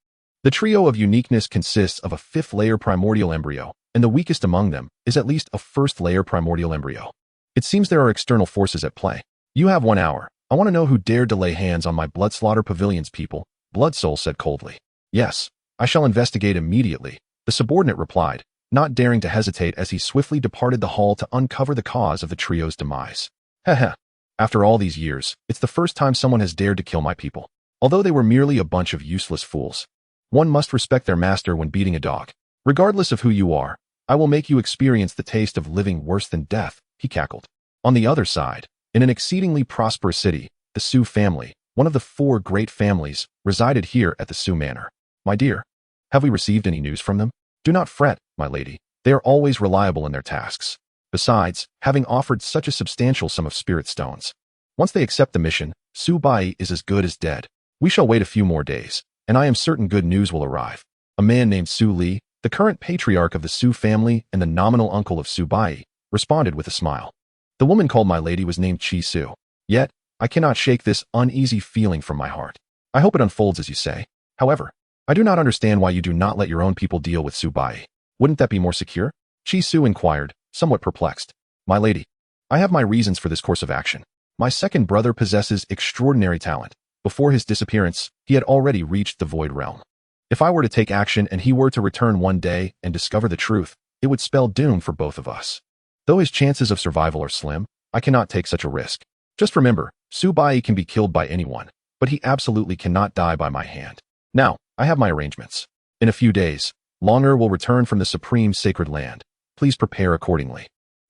The trio of uniqueness consists of a 5th layer primordial embryo, and the weakest among them is at least a 1st layer primordial embryo. It seems there are external forces at play. You have 1 hour. I want to know who dared to lay hands on my Blood Slaughter Pavilion's people, Blood Soul said coldly. Yes, I shall investigate immediately, the subordinate replied, not daring to hesitate as he swiftly departed the hall to uncover the cause of the trio's demise. Heh. After all these years, it's the first time someone has dared to kill my people. Although they were merely a bunch of useless fools. One must respect their master when beating a dog. Regardless of who you are, I will make you experience the taste of living worse than death, he cackled. On the other side, in an exceedingly prosperous city, the Su family, one of the 4 great families, resided here at the Su Manor. My dear, have we received any news from them? Do not fret, my lady. They are always reliable in their tasks. Besides, having offered such a substantial sum of spirit stones. Once they accept the mission, Su Bai is as good as dead. We shall wait a few more days, and I am certain good news will arrive. A man named Su Li, the current patriarch of the Su family and the nominal uncle of Su Bai, responded with a smile. The woman called my lady was named Chi Su. Yet, I cannot shake this uneasy feeling from my heart. I hope it unfolds as you say. However, I do not understand why you do not let your own people deal with Su Bai. Wouldn't that be more secure? Chi Su inquired, somewhat perplexed. My lady, I have my reasons for this course of action. My second brother possesses extraordinary talent. Before his disappearance, he had already reached the Void Realm. If I were to take action and he were to return one day and discover the truth, it would spell doom for both of us. Though his chances of survival are slim, I cannot take such a risk. Just remember, Su Bai can be killed by anyone, but he absolutely cannot die by my hand. Now, I have my arrangements. In a few days, Longer will return from the supreme sacred land. Please prepare accordingly.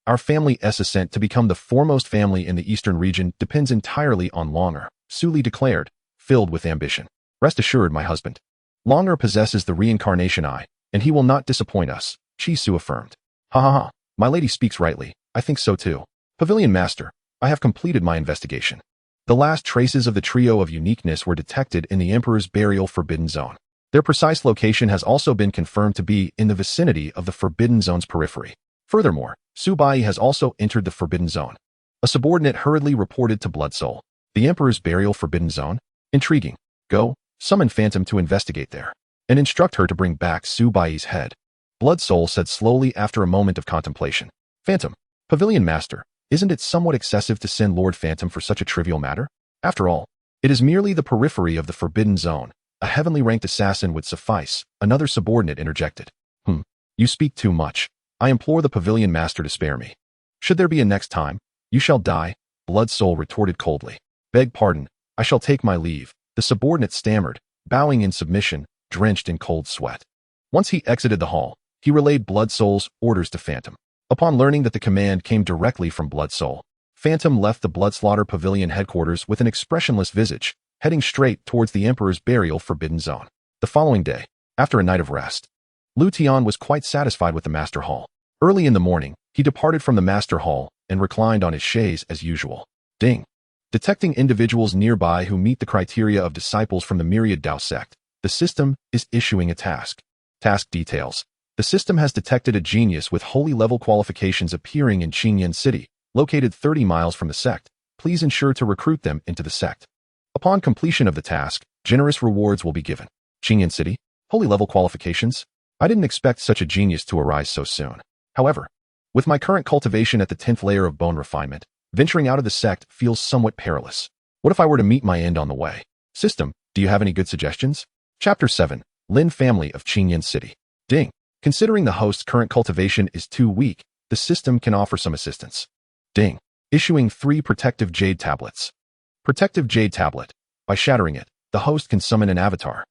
Our family's ascent to become the foremost family in the eastern region depends entirely on Longer, Su Li declared, filled with ambition. Rest assured, my husband. Longer possesses the reincarnation eye, and he will not disappoint us, Chi Su affirmed. Ha. My lady speaks rightly. I think so too. Pavilion Master, I have completed my investigation. The last traces of the trio of uniqueness were detected in the Emperor's burial forbidden zone. Their precise location has also been confirmed to be in the vicinity of the forbidden zone's periphery. Furthermore, Su Bai has also entered the forbidden zone. A subordinate hurriedly reported to Blood Soul. The Emperor's burial forbidden zone? Intriguing. Go, summon Phantom to investigate there, and instruct her to bring back Su Bai's head. Blood Soul said slowly after a moment of contemplation. Phantom, Pavilion Master, isn't it somewhat excessive to send Lord Phantom for such a trivial matter? After all, it is merely the periphery of the forbidden zone. A heavenly ranked assassin would suffice, another subordinate interjected. You speak too much. I implore the Pavilion Master to spare me. Should there be a next time, you shall die, Blood Soul retorted coldly. Beg pardon, I shall take my leave, the subordinate stammered, bowing in submission, drenched in cold sweat. Once he exited the hall, he relayed Blood Soul's orders to Phantom. Upon learning that the command came directly from Blood Soul, Phantom left the Blood Slaughter Pavilion headquarters with an expressionless visage, heading straight towards the Emperor's burial forbidden zone. The following day, after a night of rest, Liutian was quite satisfied with the Master Hall. Early in the morning, he departed from the Master Hall and reclined on his chaise as usual. Ding! Detecting individuals nearby who meet the criteria of disciples from the Myriad Dao Sect, the system is issuing a task. Task details. The system has detected a genius with holy level qualifications appearing in Qingyan City, located 30 miles from the sect. Please ensure to recruit them into the sect. Upon completion of the task, generous rewards will be given. Qingyan City? Holy level qualifications? I didn't expect such a genius to arise so soon. However, with my current cultivation at the 10th layer of bone refinement, venturing out of the sect feels somewhat perilous. What if I were to meet my end on the way? System, do you have any good suggestions? Chapter 7. Lin Family of Qingyan City. Ding. Considering the host's current cultivation is too weak, the system can offer some assistance. Ding. Issuing 3 protective jade tablets. Protective jade tablet. By shattering it, the host can summon an avatar.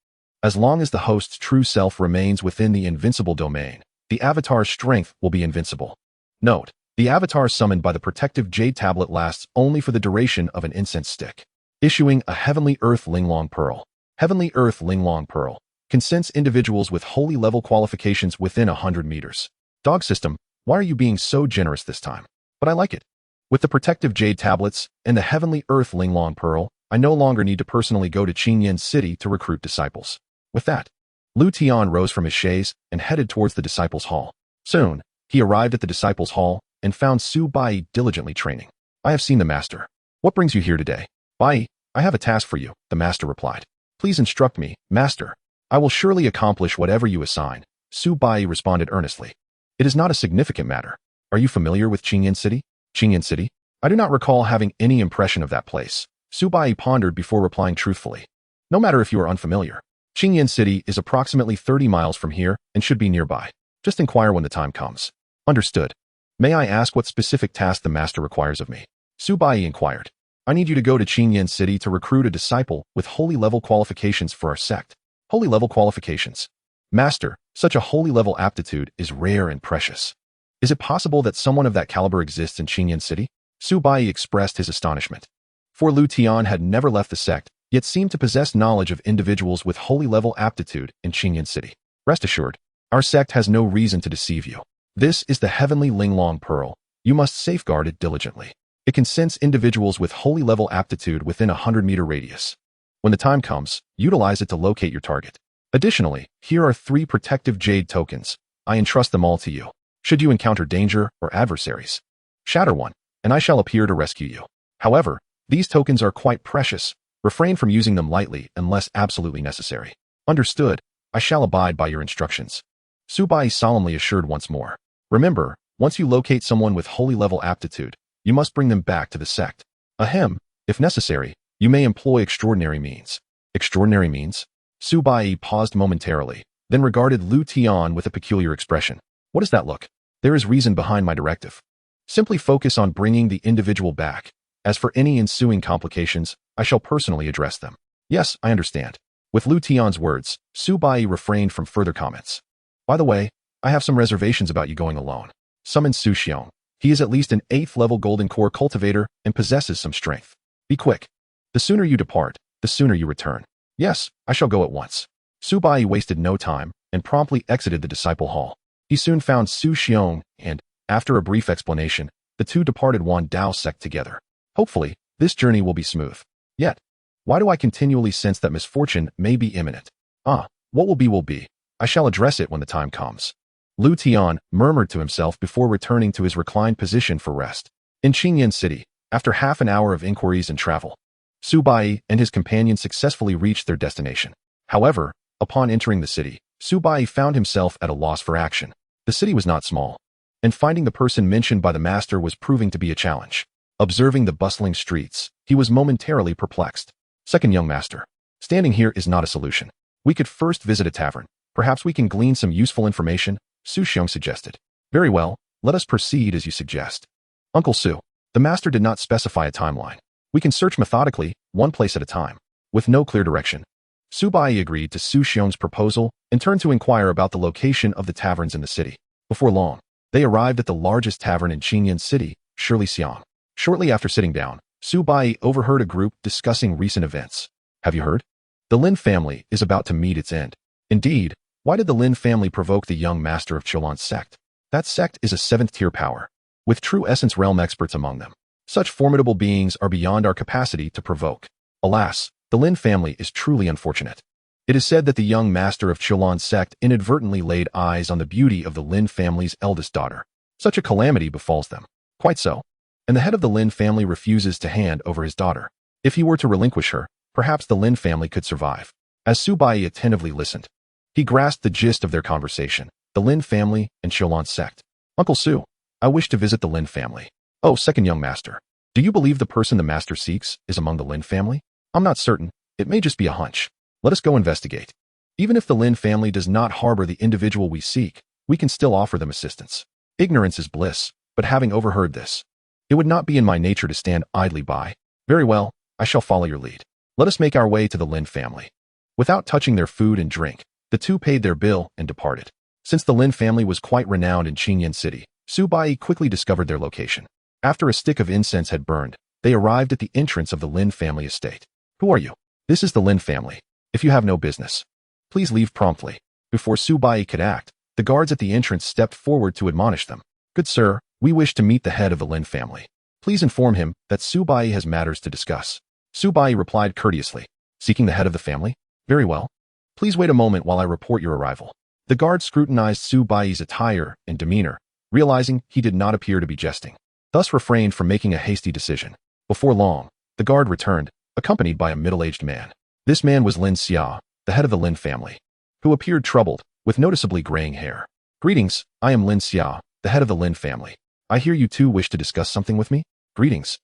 As long as the host's true self remains within the invincible domain, the avatar's strength will be invincible. Note, the avatar summoned by the protective jade tablet lasts only for the duration of an incense stick. Issuing a Heavenly Earth Linglong Pearl. Heavenly Earth Linglong Pearl can sense individuals with holy level qualifications within 100 meters. Dog system, why are you being so generous this time? But I like it. With the protective jade tablets and the Heavenly Earth Linglong Pearl, I no longer need to personally go to Qingyan City to recruit disciples. With that, Liutian rose from his chaise and headed towards the disciples' hall. Soon, he arrived at the disciples' hall and found Su Bai diligently training. I have seen the master. What brings you here today? Bai, I have a task for you, the master replied. Please instruct me, master. I will surely accomplish whatever you assign, Su Bai responded earnestly. It is not a significant matter. Are you familiar with Qingyan City? Qingyan City? I do not recall having any impression of that place. Su Bai pondered before replying truthfully. No matter if you are unfamiliar. Qingyan City is approximately 30 miles from here and should be nearby. Just inquire when the time comes. Understood. May I ask what specific task the master requires of me? Su Bai inquired. I need you to go to Qingyan City to recruit a disciple with holy level qualifications for our sect. Holy level qualifications. Master, such a holy level aptitude is rare and precious. Is it possible that someone of that caliber exists in Qingyan City? Su Bai expressed his astonishment. For Liutian had never left the sect, yet seemed to possess knowledge of individuals with holy level aptitude in Qingyan City. Rest assured, our sect has no reason to deceive you. This is the Heavenly Linglong Pearl. You must safeguard it diligently. It can sense individuals with holy level aptitude within a 100-meter radius. When the time comes, utilize it to locate your target. Additionally, here are 3 protective jade tokens. I entrust them all to you. Should you encounter danger or adversaries, shatter one, and I shall appear to rescue you. However, these tokens are quite precious. Refrain from using them lightly unless absolutely necessary. Understood. I shall abide by your instructions. Su Bai solemnly assured once more. Remember, once you locate someone with holy level aptitude, you must bring them back to the sect. Ahem, if necessary, you may employ extraordinary means. Extraordinary means? Su Bai paused momentarily, then regarded Liutian with a peculiar expression. What does that look? There is reason behind my directive. Simply focus on bringing the individual back. As for any ensuing complications, I shall personally address them. Yes, I understand. With Liutian's words, Su Bai refrained from further comments. By the way, I have some reservations about you going alone. Summon Su Xiong. He is at least an 8th level golden core cultivator and possesses some strength. Be quick. The sooner you depart, the sooner you return. Yes, I shall go at once. Su Bai wasted no time and promptly exited the disciple hall. He soon found Su Xiong and, after a brief explanation, the two departed Myriad Dao Sect together. Hopefully, this journey will be smooth. Yet, why do I continually sense that misfortune may be imminent? What will be will be. I shall address it when the time comes. Liutian murmured to himself before returning to his reclined position for rest. In Qingyan City, after half an hour of inquiries and travel, Su Bai and his companion successfully reached their destination. However, upon entering the city, Su Bai found himself at a loss for action. The city was not small, and finding the person mentioned by the master was proving to be a challenge. Observing the bustling streets, he was momentarily perplexed. Second young master, standing here is not a solution. We could first visit a tavern. Perhaps we can glean some useful information, Su Xiong suggested. Very well, let us proceed as you suggest. Uncle Su, the master did not specify a timeline. We can search methodically, one place at a time, with no clear direction. Su Bai agreed to Su Xiong's proposal and turned to inquire about the location of the taverns in the city. Before long, they arrived at the largest tavern in Qingyan City, Shirley Xiang. Shortly after sitting down, Su Bai overheard a group discussing recent events. Have you heard? The Lin family is about to meet its end. Indeed, why did the Lin family provoke the young master of Xianxia's sect? That sect is a 7th-tier power, with true essence realm experts among them. Such formidable beings are beyond our capacity to provoke. Alas, the Lin family is truly unfortunate. It is said that the young master of Xianxia's sect inadvertently laid eyes on the beauty of the Lin family's eldest daughter. Such a calamity befalls them. Quite so. And the head of the Lin family refuses to hand over his daughter. If he were to relinquish her, perhaps the Lin family could survive. As Su Bai attentively listened, he grasped the gist of their conversation, the Lin family and Xianxia's sect. Uncle Su, I wish to visit the Lin family. Oh, second young master, do you believe the person the master seeks is among the Lin family? I'm not certain. It may just be a hunch. Let us go investigate. Even if the Lin family does not harbor the individual we seek, we can still offer them assistance. Ignorance is bliss, but having overheard this, it would not be in my nature to stand idly by. Very well, I shall follow your lead. Let us make our way to the Lin family. Without touching their food and drink, the two paid their bill and departed. Since the Lin family was quite renowned in Qingyan City, Su Bai quickly discovered their location. After a stick of incense had burned, they arrived at the entrance of the Lin family estate. Who are you? This is the Lin family. If you have no business, please leave promptly. Before Su Bai could act, the guards at the entrance stepped forward to admonish them. Good sir, we wish to meet the head of the Lin family. Please inform him that Su Bai has matters to discuss. Su Bai replied courteously. Seeking the head of the family? Very well. Please wait a moment while I report your arrival. The guard scrutinized Su Bai's attire and demeanor, realizing he did not appear to be jesting, thus refrained from making a hasty decision. Before long, the guard returned, accompanied by a middle-aged man. This man was Lin Xia, the head of the Lin family, who appeared troubled, with noticeably graying hair. Greetings, I am Lin Xia, the head of the Lin family. I hear you two wish to discuss something with me? Greetings.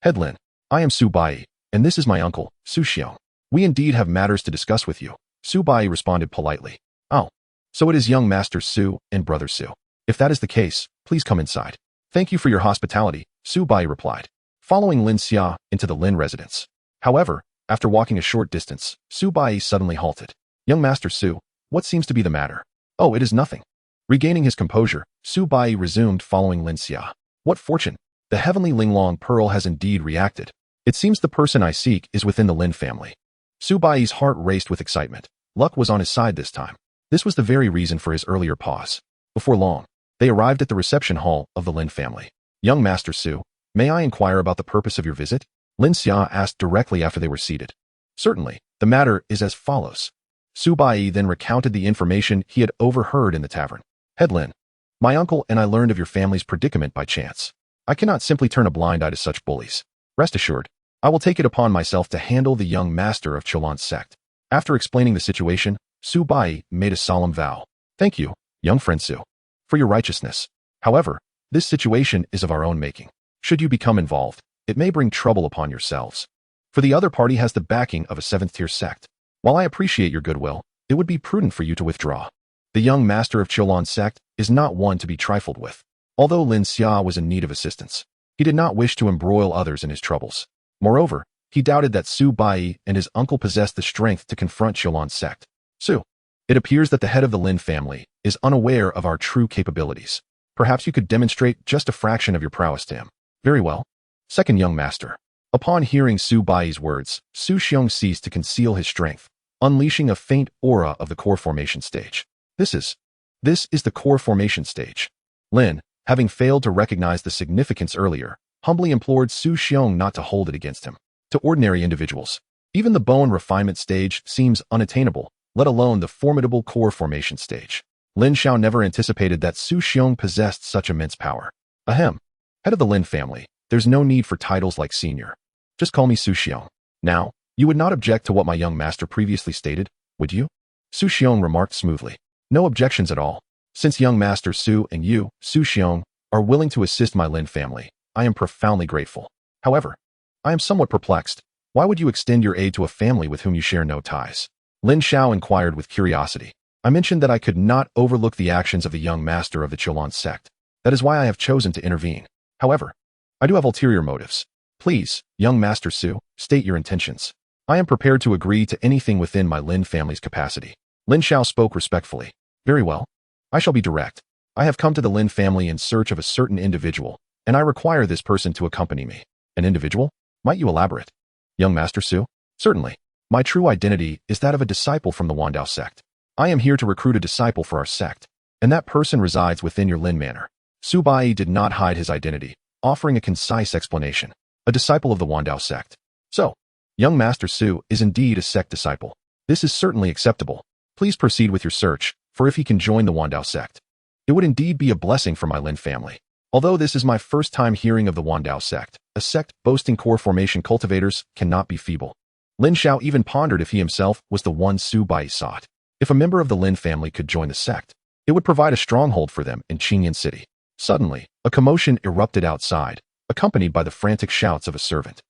Head Lin, I am Su Bai, and this is my uncle, Su Xiong. We indeed have matters to discuss with you. Su Bai responded politely. Oh, so it is young Master Su and Brother Su. If that is the case, please come inside. Thank you for your hospitality, Su Bai replied, following Lin Xia into the Lin residence. However, after walking a short distance, Su Bai suddenly halted. Young Master Su, what seems to be the matter? Oh, it is nothing. Regaining his composure, Su Bai resumed following Lin Xia. What fortune! The heavenly Linglong pearl has indeed reacted. It seems the person I seek is within the Lin family. Su Bai's heart raced with excitement. Luck was on his side this time. This was the very reason for his earlier pause. Before long, they arrived at the reception hall of the Lin family. Young Master Su, may I inquire about the purpose of your visit? Lin Xia asked directly after they were seated. Certainly, the matter is as follows. Su Bai then recounted the information he had overheard in the tavern. Head Lin, my uncle and I learned of your family's predicament by chance. I cannot simply turn a blind eye to such bullies. Rest assured, I will take it upon myself to handle the young master of Xianxia's sect. After explaining the situation, Su Bai made a solemn vow. Thank you, young friend Su, for your righteousness. However, this situation is of our own making. Should you become involved, it may bring trouble upon yourselves. For the other party has the backing of a 7th-tier sect. While I appreciate your goodwill, it would be prudent for you to withdraw. The young master of Xianxia's sect is not one to be trifled with. Although Lin Xia was in need of assistance, he did not wish to embroil others in his troubles. Moreover, he doubted that Su Bai and his uncle possessed the strength to confront Xianxia's sect. Su, it appears that the head of the Lin family is unaware of our true capabilities. Perhaps you could demonstrate just a fraction of your prowess to him. Very well. Second young master. Upon hearing Su Bai's words, Su Xiong ceased to conceal his strength, unleashing a faint aura of the core formation stage. This is the core formation stage. Lin, having failed to recognize the significance earlier, humbly implored Su Xiong not to hold it against him. To ordinary individuals, even the bone refinement stage seems unattainable, let alone the formidable core formation stage. Lin Xiao never anticipated that Su Xiong possessed such immense power. Ahem. Head of the Lin family, there's no need for titles like senior. Just call me Su Xiong. Now, you would not object to what my young master previously stated, would you? Su Xiong remarked smoothly. No objections at all. Since young master Su and you, Su Xiong, are willing to assist my Lin family, I am profoundly grateful. However, I am somewhat perplexed. Why would you extend your aid to a family with whom you share no ties? Lin Xiao inquired with curiosity. I mentioned that I could not overlook the actions of the young master of the Xianxia sect. That is why I have chosen to intervene. However, I do have ulterior motives. Please, young Master Su, state your intentions. I am prepared to agree to anything within my Lin family's capacity. Lin Xiao spoke respectfully. Very well. I shall be direct. I have come to the Lin family in search of a certain individual, and I require this person to accompany me. An individual? Might you elaborate? Young Master Su? Certainly. My true identity is that of a disciple from the Dao Sect. I am here to recruit a disciple for our sect, and that person resides within your Lin manor. Su Bai did not hide his identity, offering a concise explanation. A disciple of the Dao Sect. So, young Master Su is indeed a sect disciple. This is certainly acceptable. Please proceed with your search, for if he can join the Dao Sect, it would indeed be a blessing for my Lin family. Although this is my first time hearing of the Dao Sect, a sect boasting core formation cultivators cannot be feeble. Lin Xiao even pondered if he himself was the one Su Bai sought. If a member of the Lin family could join the sect, it would provide a stronghold for them in Qingyan City. Suddenly, a commotion erupted outside, accompanied by the frantic shouts of a servant.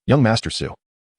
Young Master Su.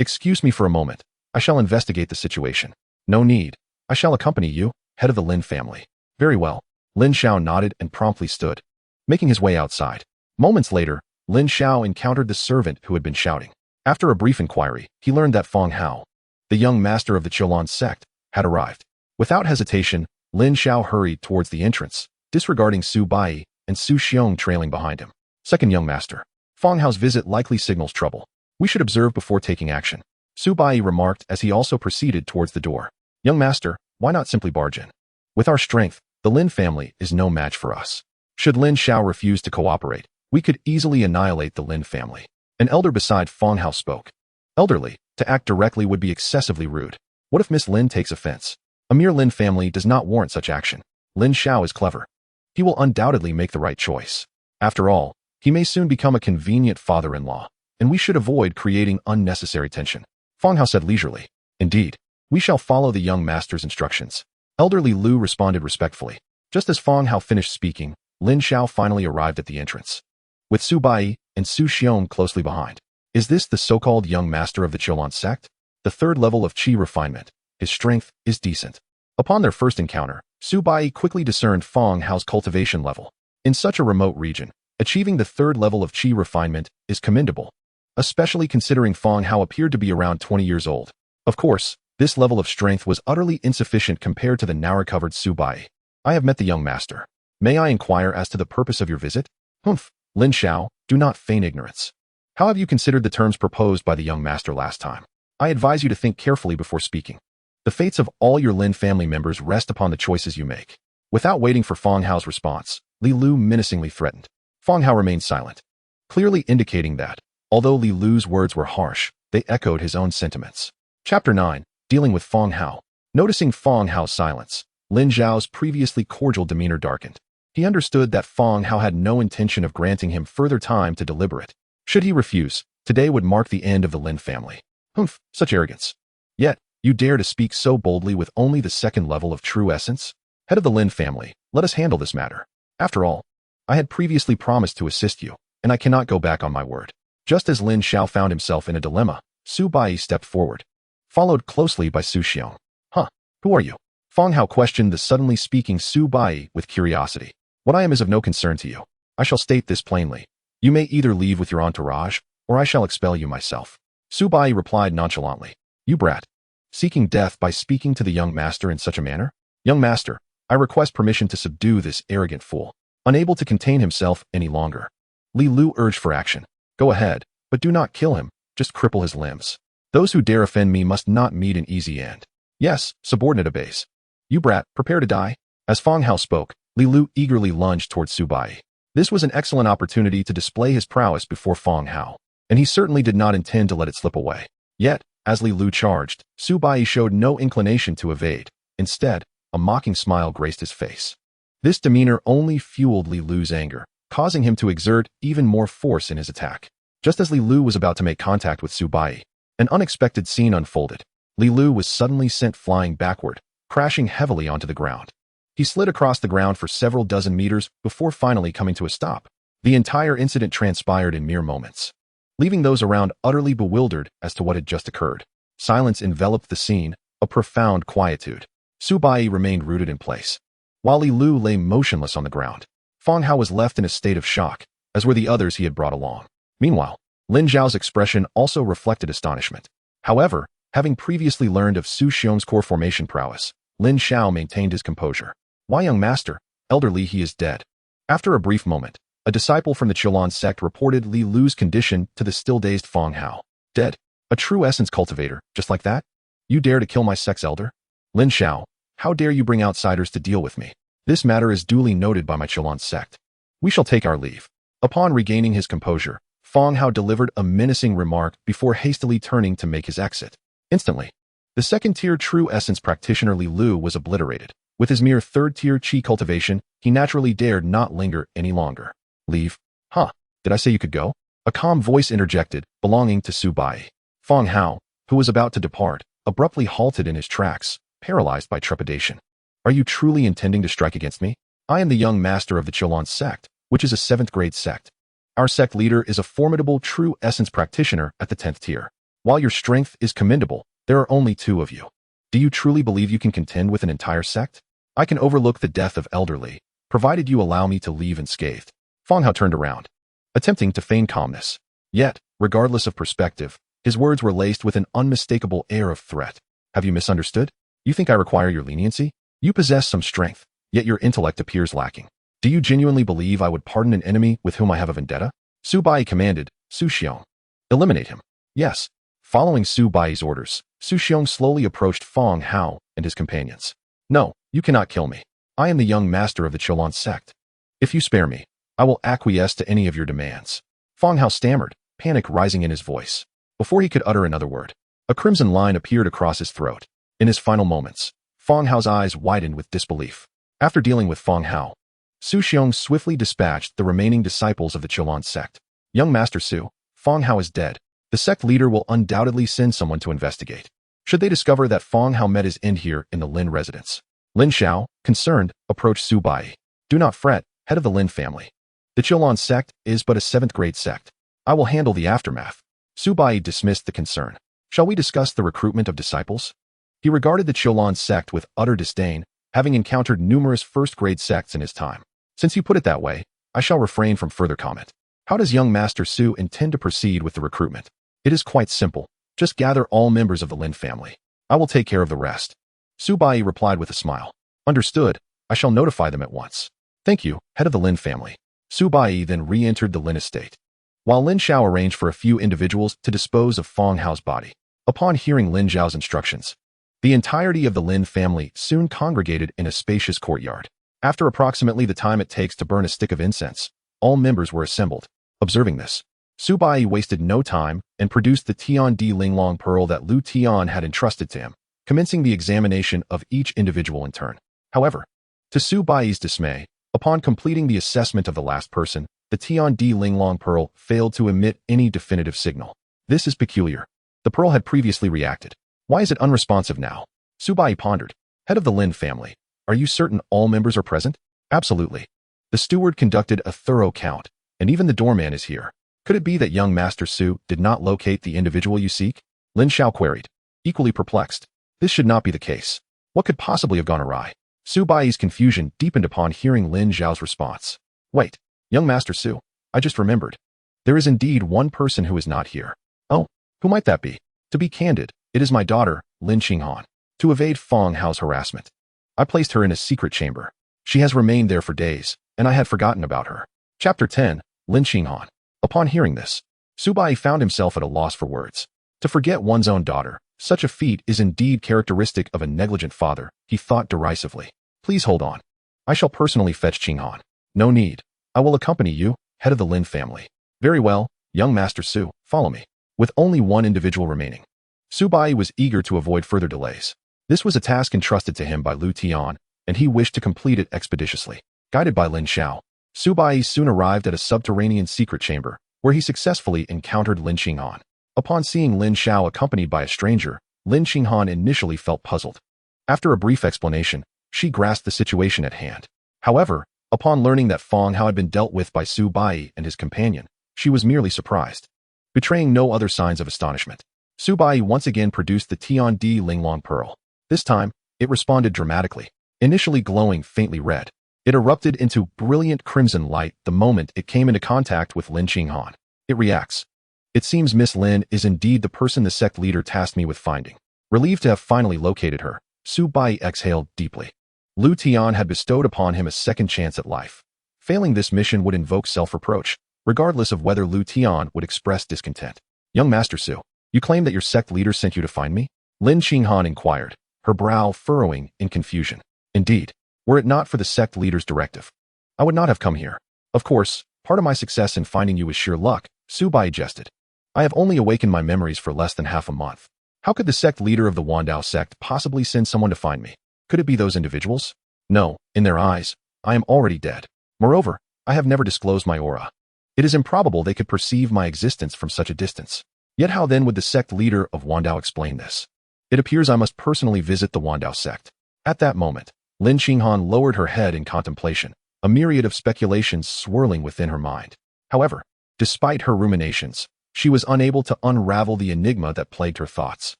Excuse me for a moment. I shall investigate the situation. No need. I shall accompany you, head of the Lin family. Very well. Lin Xiao nodded and promptly stood, making his way outside. Moments later, Lin Xiao encountered the servant who had been shouting. After a brief inquiry, he learned that Feng Hao, the young master of the Xianxiaaudiobooks sect, had arrived. Without hesitation, Lin Xiao hurried towards the entrance, disregarding Su Bai and Su Xiong trailing behind him. Second young master. Feng Hao's visit likely signals trouble. We should observe before taking action, Su Bai remarked as he also proceeded towards the door. Young master, why not simply barge in? With our strength, the Lin family is no match for us. Should Lin Xiao refuse to cooperate, we could easily annihilate the Lin family. An elder beside Feng Hao spoke. Elderly, to act directly would be excessively rude. What if Miss Lin takes offense? A mere Lin family does not warrant such action. Lin Xiao is clever. He will undoubtedly make the right choice. After all, he may soon become a convenient father-in-law, and we should avoid creating unnecessary tension. Feng Hao said leisurely. Indeed, we shall follow the young master's instructions. Elderly Lu responded respectfully. Just as Feng Hao finished speaking, Lin Xiao finally arrived at the entrance, with Su Bai and Su Xiong closely behind. Is this the so-called young master of the Xianxiaaudiobooks sect? The third level of qi refinement. His strength is decent. Upon their first encounter, Su Bai quickly discerned Feng Hao's cultivation level. In such a remote region, achieving the third level of qi refinement is commendable, especially considering Feng Hao appeared to be around 20 years old. Of course, this level of strength was utterly insufficient compared to the now-recovered Su Bai. I have met the young master. May I inquire as to the purpose of your visit? Humph, Lin Xiao, do not feign ignorance. How have you considered the terms proposed by the young master last time? I advise you to think carefully before speaking. The fates of all your Lin family members rest upon the choices you make. Without waiting for Feng Hao's response, Li Lu menacingly threatened. Feng Hao remained silent, clearly indicating that, although Li Lu's words were harsh, they echoed his own sentiments. Chapter 9. Dealing with Feng Hao. Noticing Feng Hao's silence, Lin Zhao's previously cordial demeanor darkened. He understood that Feng Hao had no intention of granting him further time to deliberate. Should he refuse, today would mark the end of the Lin family. Humph, such arrogance. Yet, you dare to speak so boldly with only the second level of true essence? Head of the Lin family, let us handle this matter. After all, I had previously promised to assist you, and I cannot go back on my word. Just as Lin Xiao found himself in a dilemma, Su Bai stepped forward, followed closely by Su Xiong. Huh, who are you? Feng Hao questioned the suddenly speaking Su Bai with curiosity. What I am is of no concern to you. I shall state this plainly. You may either leave with your entourage, or I shall expel you myself. Su Bai replied nonchalantly. You brat. Seeking death by speaking to the young master in such a manner? Young master, I request permission to subdue this arrogant fool. Unable to contain himself any longer, Li Lu urged for action. Go ahead, but do not kill him, just cripple his limbs. Those who dare offend me must not meet an easy end. Yes, subordinate obeys. You brat, prepare to die. As Feng Hao spoke, Li Lu eagerly lunged towards Su Bai. This was an excellent opportunity to display his prowess before Feng Hao, and he certainly did not intend to let it slip away. Yet, as Li Lu charged, Su Bai showed no inclination to evade. Instead, a mocking smile graced his face. This demeanor only fueled Li Lu's anger, causing him to exert even more force in his attack. Just as Li Lu was about to make contact with Su Bai, an unexpected scene unfolded. Li Lu was suddenly sent flying backward, crashing heavily onto the ground. He slid across the ground for several dozen meters before finally coming to a stop. The entire incident transpired in mere moments, leaving those around utterly bewildered as to what had just occurred. Silence enveloped the scene, a profound quietude. Su Bai remained rooted in place, while Li Lu lay motionless on the ground. Feng Hao was left in a state of shock, as were the others he had brought along. Meanwhile, Lin Zhao's expression also reflected astonishment. However, having previously learned of Su Xiong's core formation prowess, Lin Xiao maintained his composure. Why, young master, elderly, he is dead. After a brief moment, a disciple from the Xianxiaaudiobooks sect reported Li Lu's condition to the still-dazed Feng Hao. Dead? A true essence cultivator, just like that? You dare to kill my sect's elder? Lin Xiao, how dare you bring outsiders to deal with me? This matter is duly noted by my Xianxiaaudiobooks sect. We shall take our leave. Upon regaining his composure, Feng Hao delivered a menacing remark before hastily turning to make his exit. Instantly, the second-tier true essence practitioner Li Lu was obliterated. With his mere third-tier qi cultivation, he naturally dared not linger any longer. Leave? Huh, did I say you could go? A calm voice interjected, belonging to Su Bai. Feng Hao, who was about to depart, abruptly halted in his tracks, paralyzed by trepidation. Are you truly intending to strike against me? I am the young master of the Xianxiaaudiobooks sect, which is a 7th-grade sect. Our sect leader is a formidable true essence practitioner at the 10th tier. While your strength is commendable, there are only 2 of you. Do you truly believe you can contend with an entire sect? I can overlook the death of elderly, provided you allow me to leave unscathed. Fang Hao turned around, attempting to feign calmness. Yet, regardless of perspective, his words were laced with an unmistakable air of threat. Have you misunderstood? You think I require your leniency? You possess some strength, yet your intellect appears lacking. Do you genuinely believe I would pardon an enemy with whom I have a vendetta? Su Bai commanded, Su Xiong. Eliminate him. Yes. Following Su Bai's orders, Su Xiong slowly approached Fang Hao and his companions. No, you cannot kill me. I am the young master of the Xianxiaaudiobooks sect. If you spare me, I will acquiesce to any of your demands. Fang Hao stammered, panic rising in his voice. Before he could utter another word, a crimson line appeared across his throat. In his final moments, Fang Hao's eyes widened with disbelief. After dealing with Fang Hao, Su Xiong swiftly dispatched the remaining disciples of the Xianxiaaudiobooks sect. Young Master Su, Fang Hao is dead. The sect leader will undoubtedly send someone to investigate. Should they discover that Fang Hao met his end here in the Lin residence. Lin Xiao, concerned, approached Su Bai. Do not fret, head of the Lin family. The Xianxiaaudiobooks sect is but a 7th grade sect. I will handle the aftermath. Su Bai dismissed the concern. Shall we discuss the recruitment of disciples? He regarded the Xianxiaaudiobooks sect with utter disdain, having encountered numerous 1st-grade sects in his time. Since you put it that way, I shall refrain from further comment. How does young Master Su intend to proceed with the recruitment? It is quite simple. Just gather all members of the Lin family. I will take care of the rest. Su Bai replied with a smile. Understood. I shall notify them at once. Thank you, head of the Lin family. Su Bai then re-entered the Lin estate, while Lin Xiao arranged for a few individuals to dispose of Fang Hao's body. Upon hearing Lin Xiao's instructions, the entirety of the Lin family soon congregated in a spacious courtyard. After approximately the time it takes to burn a stick of incense, all members were assembled. Observing this, Su Bai wasted no time and produced the Tian Di Linglong pearl that Liutian had entrusted to him, commencing the examination of each individual in turn. However, to Su Bai's dismay, upon completing the assessment of the last person, the Tian Di Linglong pearl failed to emit any definitive signal. This is peculiar. The pearl had previously reacted. Why is it unresponsive now? Su Bai pondered. Head of the Lin family, are you certain all members are present? Absolutely. The steward conducted a thorough count, and even the doorman is here. Could it be that young Master Su did not locate the individual you seek? Lin Xiao queried, equally perplexed. This should not be the case. What could possibly have gone awry? Su Bai's confusion deepened upon hearing Lin Xiao's response. Wait, young Master Su, I just remembered. There is indeed one person who is not here. Oh, who might that be? To be candid, it is my daughter, Lin Xinghan. To evade Fang Hao's harassment, I placed her in a secret chamber. She has remained there for days, and I had forgotten about her. Chapter 10, Lin Xinghan. Upon hearing this, Su Bai found himself at a loss for words. To forget one's own daughter, such a feat is indeed characteristic of a negligent father, he thought derisively. Please hold on. I shall personally fetch Xinghan. No need. I will accompany you, head of the Lin family. Very well, young Master Su, follow me. With only one individual remaining, Su Bai was eager to avoid further delays. This was a task entrusted to him by Liutian, and he wished to complete it expeditiously. Guided by Lin Xiao, Su Bai soon arrived at a subterranean secret chamber, where he successfully encountered Lin Xinghan. Upon seeing Lin Xiao accompanied by a stranger, Lin Xinghan initially felt puzzled. After a brief explanation, she grasped the situation at hand. However, upon learning that Fang Hao had been dealt with by Su Bai and his companion, she was merely surprised. Betraying no other signs of astonishment, Su Bai once again produced the Tian Di Linglong pearl. This time, it responded dramatically. Initially glowing faintly red, it erupted into brilliant crimson light the moment it came into contact with Lin Xinghan. It reacts. It seems Miss Lin is indeed the person the sect leader tasked me with finding. Relieved to have finally located her, Su Bai exhaled deeply. Liutian had bestowed upon him a second chance at life. Failing this mission would invoke self-reproach, regardless of whether Liutian would express discontent. Young Master Su, you claim that your sect leader sent you to find me? Lin Xinghan inquired, her brow furrowing in confusion. Indeed, were it not for the sect leader's directive, I would not have come here. Of course, part of my success in finding you was sheer luck, Su Bai jested. I have only awakened my memories for less than half a month. How could the sect leader of the Myriad Dao Sect possibly send someone to find me? Could it be those individuals? No, in their eyes, I am already dead. Moreover, I have never disclosed my aura. It is improbable they could perceive my existence from such a distance. Yet how then would the sect leader of Myriad Dao explain this? It appears I must personally visit the Myriad Dao Sect. At that moment, Lin Xinghan lowered her head in contemplation, a myriad of speculations swirling within her mind. However, despite her ruminations, she was unable to unravel the enigma that plagued her thoughts.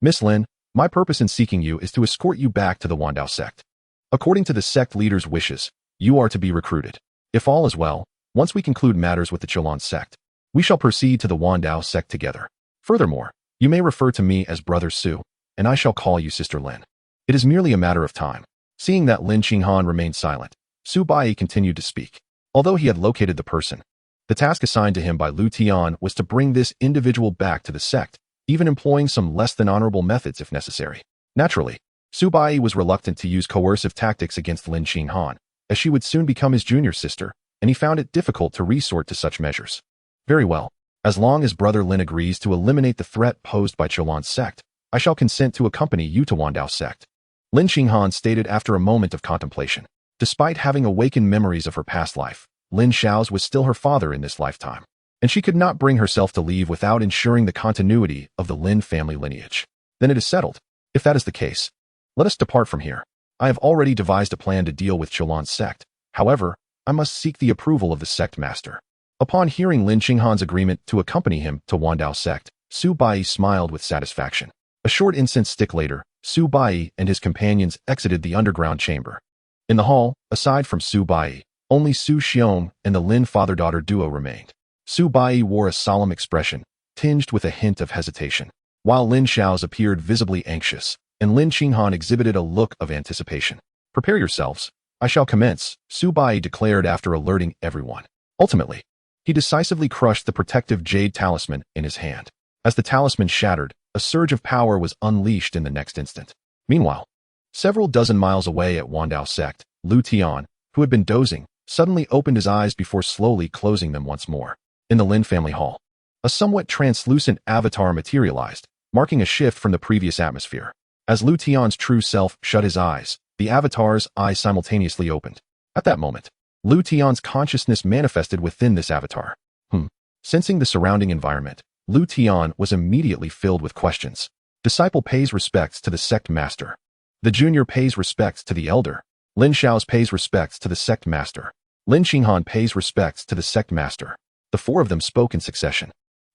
Miss Lin, My purpose in seeking you is to escort you back to the Dao Sect. According to the sect leader's wishes, you are to be recruited. If all is well, once we conclude matters with the Xianxiaaudiobooks sect, we shall proceed to the Dao Sect together. Furthermore, you may refer to me as Brother Su, and I shall call you Sister Lin. It is merely a matter of time. Seeing that Lin Qinghan remained silent, Su Bai continued to speak. Although he had located the person, the task assigned to him by Liutian was to bring this individual back to the sect, even employing some less than honorable methods if necessary. Naturally, Su Bai was reluctant to use coercive tactics against Lin Qinghan, as she would soon become his junior sister, and he found it difficult to resort to such measures. Very well. As long as Brother Lin agrees to eliminate the threat posed by Xianxiaaudiobooks sect, I shall consent to accompany you to Dao Sect. Lin Qinghan stated after a moment of contemplation. Despite having awakened memories of her past life, Lin Xiao's was still her father in this lifetime, and she could not bring herself to leave without ensuring the continuity of the Lin family lineage. Then it is settled. If that is the case, let us depart from here. I have already devised a plan to deal with Xianxiaaudiobooks sect. However, I must seek the approval of the sect master. Upon hearing Lin Qinghan's agreement to accompany him to Dao Sect, Su Bai smiled with satisfaction. A short incense stick later, Su Bai and his companions exited the underground chamber. In the hall, aside from Su Bai, only Su Xiong and the Lin father-daughter duo remained. Su Bai wore a solemn expression, tinged with a hint of hesitation, while Lin Xiao's appeared visibly anxious, and Lin Qinghan exhibited a look of anticipation. Prepare yourselves. I shall commence, Su Bai declared after alerting everyone. Ultimately, he decisively crushed the protective jade talisman in his hand. As the talisman shattered, a surge of power was unleashed in the next instant. Meanwhile, several dozen miles away at Dao Sect, Liutian, who had been dozing, suddenly opened his eyes before slowly closing them once more. In the Lin family hall, a somewhat translucent avatar materialized, marking a shift from the previous atmosphere. As Liutian's true self shut his eyes, the avatar's eyes simultaneously opened. At that moment, Liutian's consciousness manifested within this avatar. Sensing the surrounding environment, Liutian was immediately filled with questions. Disciple pays respects to the sect master. The junior pays respects to the elder. Lin Xiao's pays respects to the sect master. Lin Qinghan pays respects to the sect master. The four of them spoke in succession.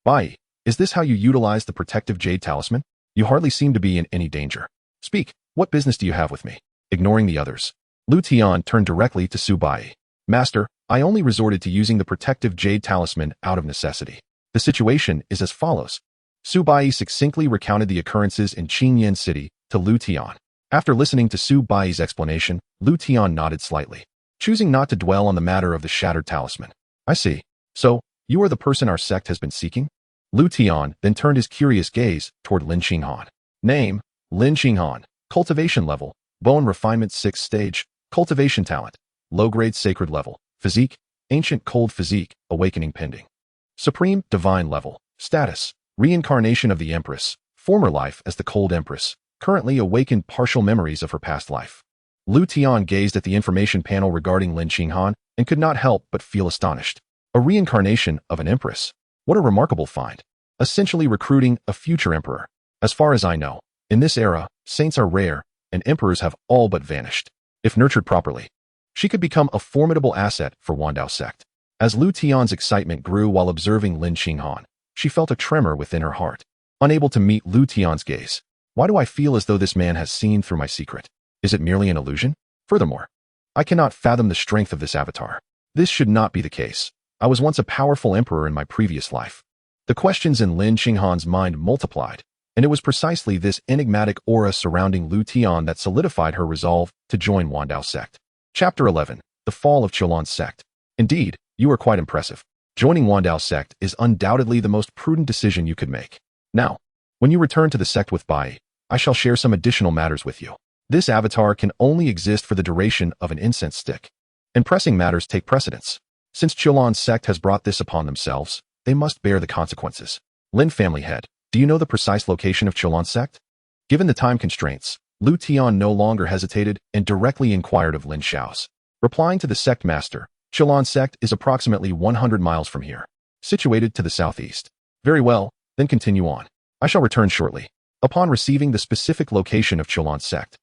Bai, is this how you utilize the protective jade talisman? You hardly seem to be in any danger. Speak, what business do you have with me? Ignoring the others, Liutian turned directly to Su Bai. Master, I only resorted to using the protective jade talisman out of necessity. The situation is as follows. Su Bai succinctly recounted the occurrences in Qingyan City to Liutian. After listening to Su Bai's explanation, Liutian nodded slightly, choosing not to dwell on the matter of the shattered talisman. I see. So, you are the person our sect has been seeking? Liutian then turned his curious gaze toward Lin Qinghan. Name, Lin Qinghan. Cultivation level, bone refinement 6th stage. Cultivation talent, low-grade sacred level. Physique, ancient cold physique, awakening pending. Supreme divine level. Status, reincarnation of the empress. Former life as the cold empress. Currently awakened partial memories of her past life. Liutian gazed at the information panel regarding Lin Qinghan and could not help but feel astonished. A reincarnation of an empress. What a remarkable find. Essentially recruiting a future emperor. As far as I know, in this era, saints are rare, and emperors have all but vanished. If nurtured properly, she could become a formidable asset for Dao Sect. As Liutian's excitement grew while observing Lin Qinghan, she felt a tremor within her heart. Unable to meet Liutian's gaze. Why do I feel as though this man has seen through my secret? Is it merely an illusion? Furthermore, I cannot fathom the strength of this avatar. This should not be the case. I was once a powerful emperor in my previous life. The questions in Lin Qinghan's mind multiplied, and it was precisely this enigmatic aura surrounding Liutian that solidified her resolve to join Dao Sect. Chapter 11. The Fall of Xianxiaaudiobooks Sect. Indeed, you are quite impressive. Joining Dao Sect is undoubtedly the most prudent decision you could make. Now, when you return to the sect with Bai, I shall share some additional matters with you. This avatar can only exist for the duration of an incense stick, and pressing matters take precedence. Since Xianxiaaudiobooks Sect has brought this upon themselves, they must bear the consequences. Lin family head, do you know the precise location of Xianxiaaudiobooks Sect? Given the time constraints, Liutian no longer hesitated and directly inquired of Lin Xiao's. Replying to the sect master, Xianxiaaudiobooks Sect is approximately 100 miles from here, situated to the southeast. Very well, then continue on. I shall return shortly. Upon receiving the specific location of Xianxiaaudiobooks Sect,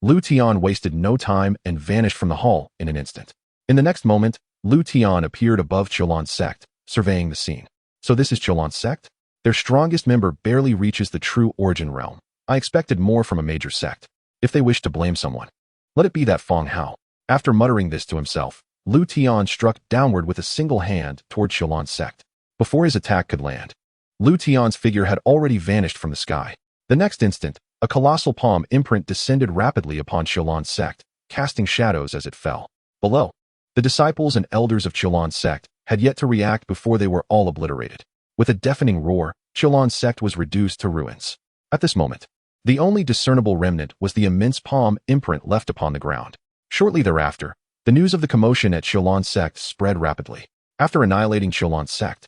Liutian wasted no time and vanished from the hall in an instant. In the next moment, Liutian appeared above Xianxiaaudiobooks Sect, surveying the scene. So this is Xianxiaaudiobooks Sect? Their strongest member barely reaches the true origin realm. I expected more from a major sect. If they wish to blame someone, let it be that Feng Hao. After muttering this to himself, Liutian struck downward with a single hand toward Xianxia's sect. Before his attack could land, Liutian's figure had already vanished from the sky. The next instant, a colossal palm imprint descended rapidly upon Xianxia's sect, casting shadows as it fell. Below, the disciples and elders of Xianxia's sect had yet to react before they were all obliterated. With a deafening roar, Xianxia's sect was reduced to ruins. At this moment, the only discernible remnant was the immense palm imprint left upon the ground. Shortly thereafter, the news of the commotion at Xianxia's sect spread rapidly. After annihilating Xianxia's sect,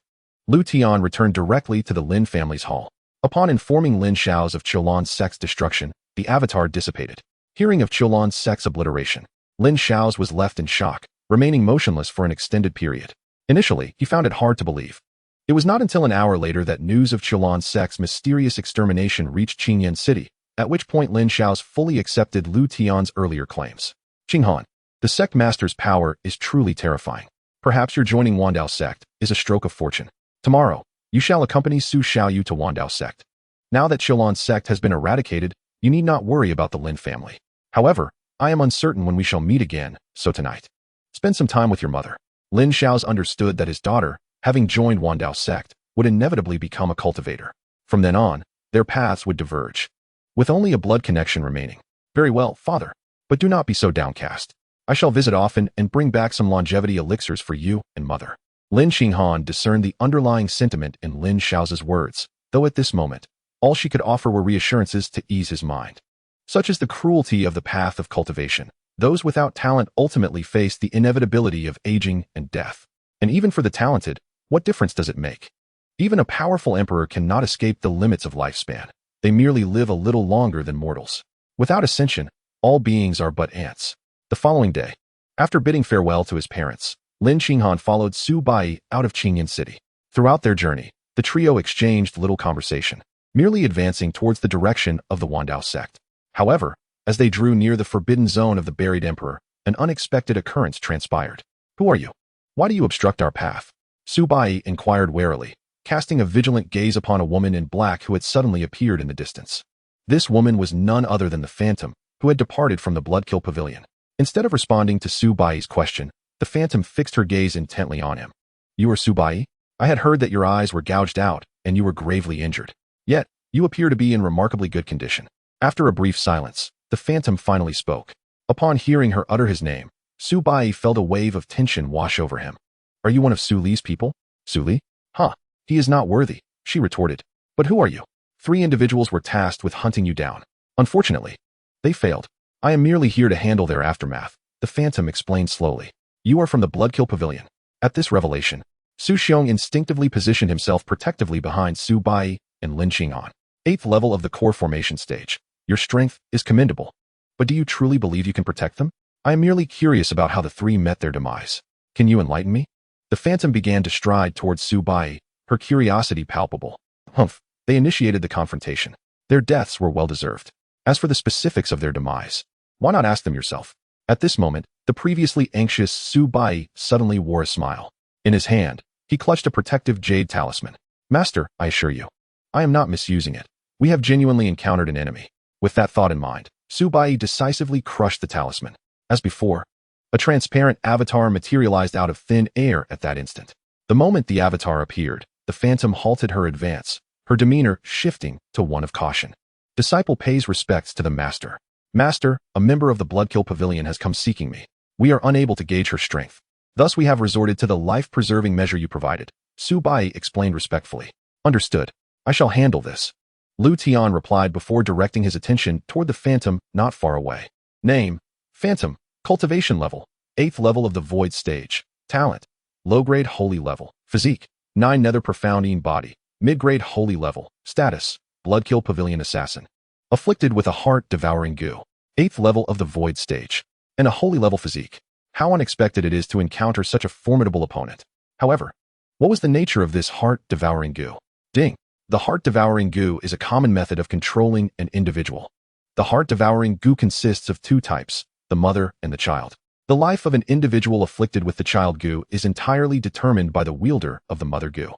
Liutian returned directly to the Lin family's hall. Upon informing Lin Xiao's of Xianxia's sect's destruction, the avatar dissipated. Hearing of Xianxia's sect's obliteration, Lin Xiao's was left in shock, remaining motionless for an extended period. Initially, he found it hard to believe. It was not until an hour later that news of Xianxia's sect's mysterious extermination reached Qingyan City, at which point Lin Xiao's fully accepted Liutian's earlier claims. Qinghan, the sect master's power is truly terrifying. Perhaps your joining Wandao sect is a stroke of fortune. Tomorrow, you shall accompany Su Xiaoyu to Wandao sect. Now that Xianxia's sect has been eradicated, you need not worry about the Lin family. However, I am uncertain when we shall meet again, so tonight, spend some time with your mother. Lin Xiao's understood that his daughter, having joined Wandao sect, would inevitably become a cultivator. From then on, their paths would diverge, with only a blood connection remaining. Very well, father, but do not be so downcast. I shall visit often and bring back some longevity elixirs for you and mother. Lin Qinghan discerned the underlying sentiment in Lin Xiao's words, though at this moment, all she could offer were reassurances to ease his mind. Such is the cruelty of the path of cultivation. Those without talent ultimately face the inevitability of aging and death. And even for the talented, what difference does it make? Even a powerful emperor cannot escape the limits of lifespan. They merely live a little longer than mortals. Without ascension, all beings are but ants. The following day, after bidding farewell to his parents, Lin Qinghan followed Su Bai out of Qingyan City. Throughout their journey, the trio exchanged little conversation, merely advancing towards the direction of the Wandao sect. However, as they drew near the forbidden zone of the buried emperor, an unexpected occurrence transpired. Who are you? Why do you obstruct our path? Su Bai inquired warily, casting a vigilant gaze upon a woman in black who had suddenly appeared in the distance. This woman was none other than the phantom, who had departed from the Bloodkill Pavilion. Instead of responding to Su Bai's question, the phantom fixed her gaze intently on him. You are Su Bai? I had heard that your eyes were gouged out, and you were gravely injured. Yet, you appear to be in remarkably good condition. After a brief silence, the phantom finally spoke. Upon hearing her utter his name, Su Bai felt a wave of tension wash over him. Are you one of Su Li's people? Su Li? Huh, he is not worthy, she retorted. But who are you? 3 individuals were tasked with hunting you down. Unfortunately, they failed. I am merely here to handle their aftermath, the phantom explained slowly. You are from the Bloodkill Pavilion. At this revelation, Su Xiong instinctively positioned himself protectively behind Su Bai and Lin Qinghan. 8th level of the core formation stage. Your strength is commendable. But do you truly believe you can protect them? I am merely curious about how the 3 met their demise. Can you enlighten me? The phantom began to stride towards Su Bai, her curiosity palpable. Humph, they initiated the confrontation. Their deaths were well-deserved. As for the specifics of their demise, why not ask them yourself? At this moment, the previously anxious Su Bai suddenly wore a smile. In his hand, he clutched a protective jade talisman. Master, I assure you, I am not misusing it. We have genuinely encountered an enemy. With that thought in mind, Su Bai decisively crushed the talisman. As before, a transparent avatar materialized out of thin air at that instant. The moment the avatar appeared, the phantom halted her advance, her demeanor shifting to one of caution. Disciple pays respects to the master. Master, a member of the Bloodkill Pavilion has come seeking me. We are unable to gauge her strength. Thus we have resorted to the life-preserving measure you provided. Su Bai explained respectfully. Understood. I shall handle this. Liutian replied before directing his attention toward the phantom not far away. Name, Phantom. Cultivation level, 8th level of the Void stage. Talent, low-grade holy level. Physique, 9 nether profoundine body. Mid-grade holy level. Status, Bloodkill Pavilion assassin. Afflicted with a heart-devouring goo. 8th level of the Void stage. And a holy level physique. How unexpected it is to encounter such a formidable opponent. However, what was the nature of this heart-devouring goo? Ding. The heart-devouring goo is a common method of controlling an individual. The heart-devouring goo consists of 2 types, the mother and the child. The life of an individual afflicted with the child goo is entirely determined by the wielder of the mother goo.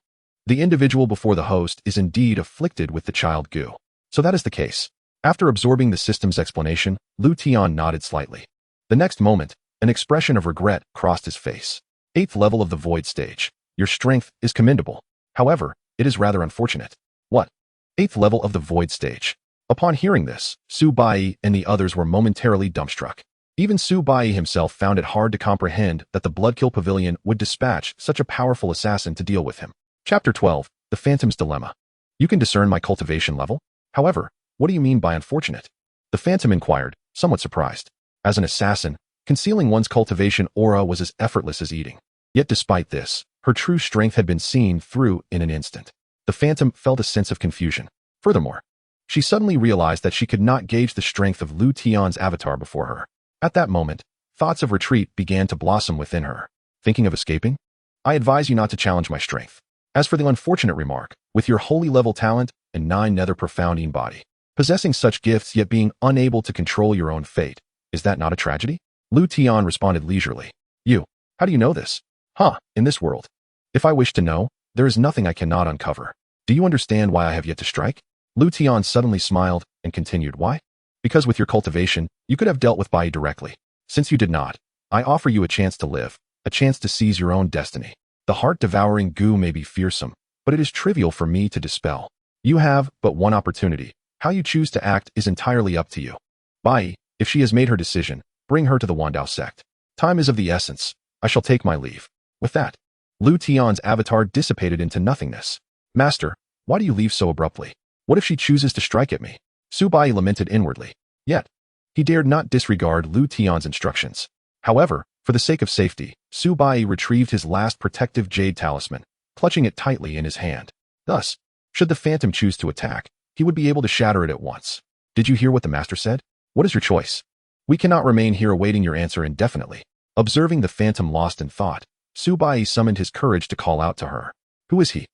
The individual before the host is indeed afflicted with the child goo. So that is the case. After absorbing the system's explanation, Liutian nodded slightly. The next moment, an expression of regret crossed his face. 8th level of the void stage. Your strength is commendable. However, it is rather unfortunate. What? 8th level of the void stage. Upon hearing this, Su Bai and the others were momentarily dumbstruck. Even Su Bai himself found it hard to comprehend that the Bloodkill Pavilion would dispatch such a powerful assassin to deal with him. Chapter 12. The Phantom's Dilemma. You can discern my cultivation level? However, what do you mean by unfortunate? The Phantom inquired, somewhat surprised. As an assassin, concealing one's cultivation aura was as effortless as eating. Yet despite this, her true strength had been seen through in an instant. The Phantom felt a sense of confusion. Furthermore, she suddenly realized that she could not gauge the strength of Liutian's avatar before her. At that moment, thoughts of retreat began to blossom within her. Thinking of escaping? I advise you not to challenge my strength. As for the unfortunate remark, with your holy level talent and 9 nether profounding body, possessing such gifts yet being unable to control your own fate, is that not a tragedy? Liutian responded leisurely. You, how do you know this? In this world. If I wish to know, there is nothing I cannot uncover. Do you understand why I have yet to strike? Liutian suddenly smiled and continued, why? Because with your cultivation, you could have dealt with Bai directly. Since you did not, I offer you a chance to live, a chance to seize your own destiny. The heart-devouring goo may be fearsome, but it is trivial for me to dispel. You have but one opportunity. How you choose to act is entirely up to you. Bai, if she has made her decision, bring her to the Liutian Dao Sect. Time is of the essence. I shall take my leave. With that, Liutian's avatar dissipated into nothingness. Master, why do you leave so abruptly? What if she chooses to strike at me? Su Bai lamented inwardly. Yet, he dared not disregard Liutian's instructions. However, for the sake of safety, Su Bai retrieved his last protective jade talisman, clutching it tightly in his hand. Thus, should the Phantom choose to attack, he would be able to shatter it at once. Did you hear what the master said? What is your choice? We cannot remain here awaiting your answer indefinitely. Observing the Phantom lost in thought, Su Bai summoned his courage to call out to her. Who is he?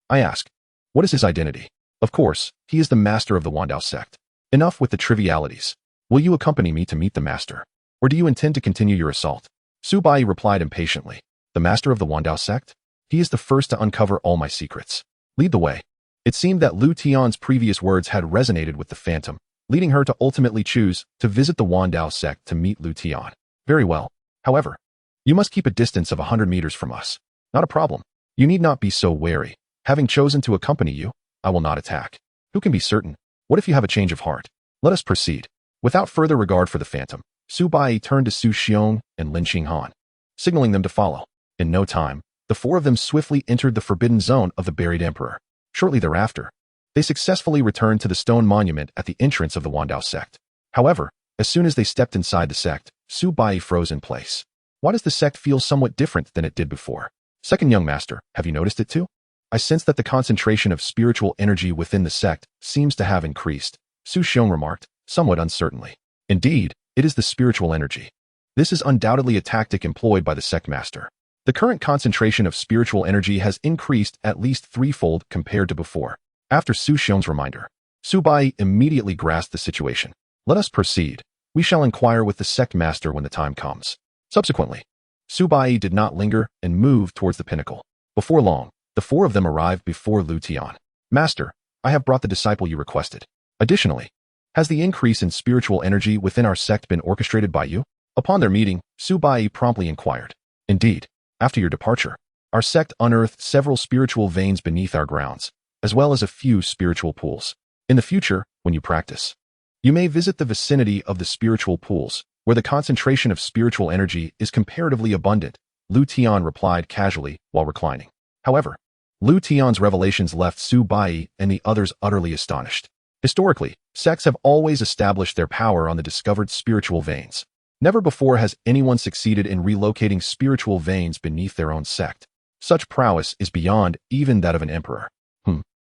I ask. What is his identity? Of course, he is the master of the Liutian Dao Sect. Enough with the trivialities. Will you accompany me to meet the master? Or do you intend to continue your assault? Su Bai replied impatiently. The master of the Liutian Dao Sect? He is the first to uncover all my secrets. Lead the way. It seemed that Liutian's previous words had resonated with the Phantom, leading her to ultimately choose to visit the Liutian Dao Sect to meet Liutian. Very well. However, you must keep a distance of 100 meters from us. Not a problem. You need not be so wary. Having chosen to accompany you, I will not attack. Who can be certain? What if you have a change of heart? Let us proceed. Without further regard for the Phantom, Su Bai turned to Su Xiong and Lin Qinghan, signaling them to follow. In no time, the 4 of them swiftly entered the forbidden zone of the buried emperor. Shortly thereafter, they successfully returned to the stone monument at the entrance of the Liutian Dao Sect. However, as soon as they stepped inside the sect, Su Bai froze in place. Why does the sect feel somewhat different than it did before? Second young master, have you noticed it too? I sense that the concentration of spiritual energy within the sect seems to have increased, Su Xiong remarked, somewhat uncertainly. Indeed, it is the spiritual energy. This is undoubtedly a tactic employed by the sect master. The current concentration of spiritual energy has increased at least 3-fold compared to before. After Su Xiong's reminder, Su Bai immediately grasped the situation. Let us proceed. We shall inquire with the sect master when the time comes. Subsequently, Su Bai did not linger and moved towards the pinnacle. Before long, the 4 of them arrived before Liutian. Master, I have brought the disciple you requested. Additionally, has the increase in spiritual energy within our sect been orchestrated by you? Upon their meeting, Su Bai promptly inquired. Indeed, after your departure, our sect unearthed several spiritual veins beneath our grounds, as well as a few spiritual pools. In the future, when you practice, you may visit the vicinity of the spiritual pools, where the concentration of spiritual energy is comparatively abundant, Liutian replied casually while reclining. However, Liutian's revelations left Su Bai and the others utterly astonished. Historically, sects have always established their power on the discovered spiritual veins. Never before has anyone succeeded in relocating spiritual veins beneath their own sect. Such prowess is beyond even that of an emperor.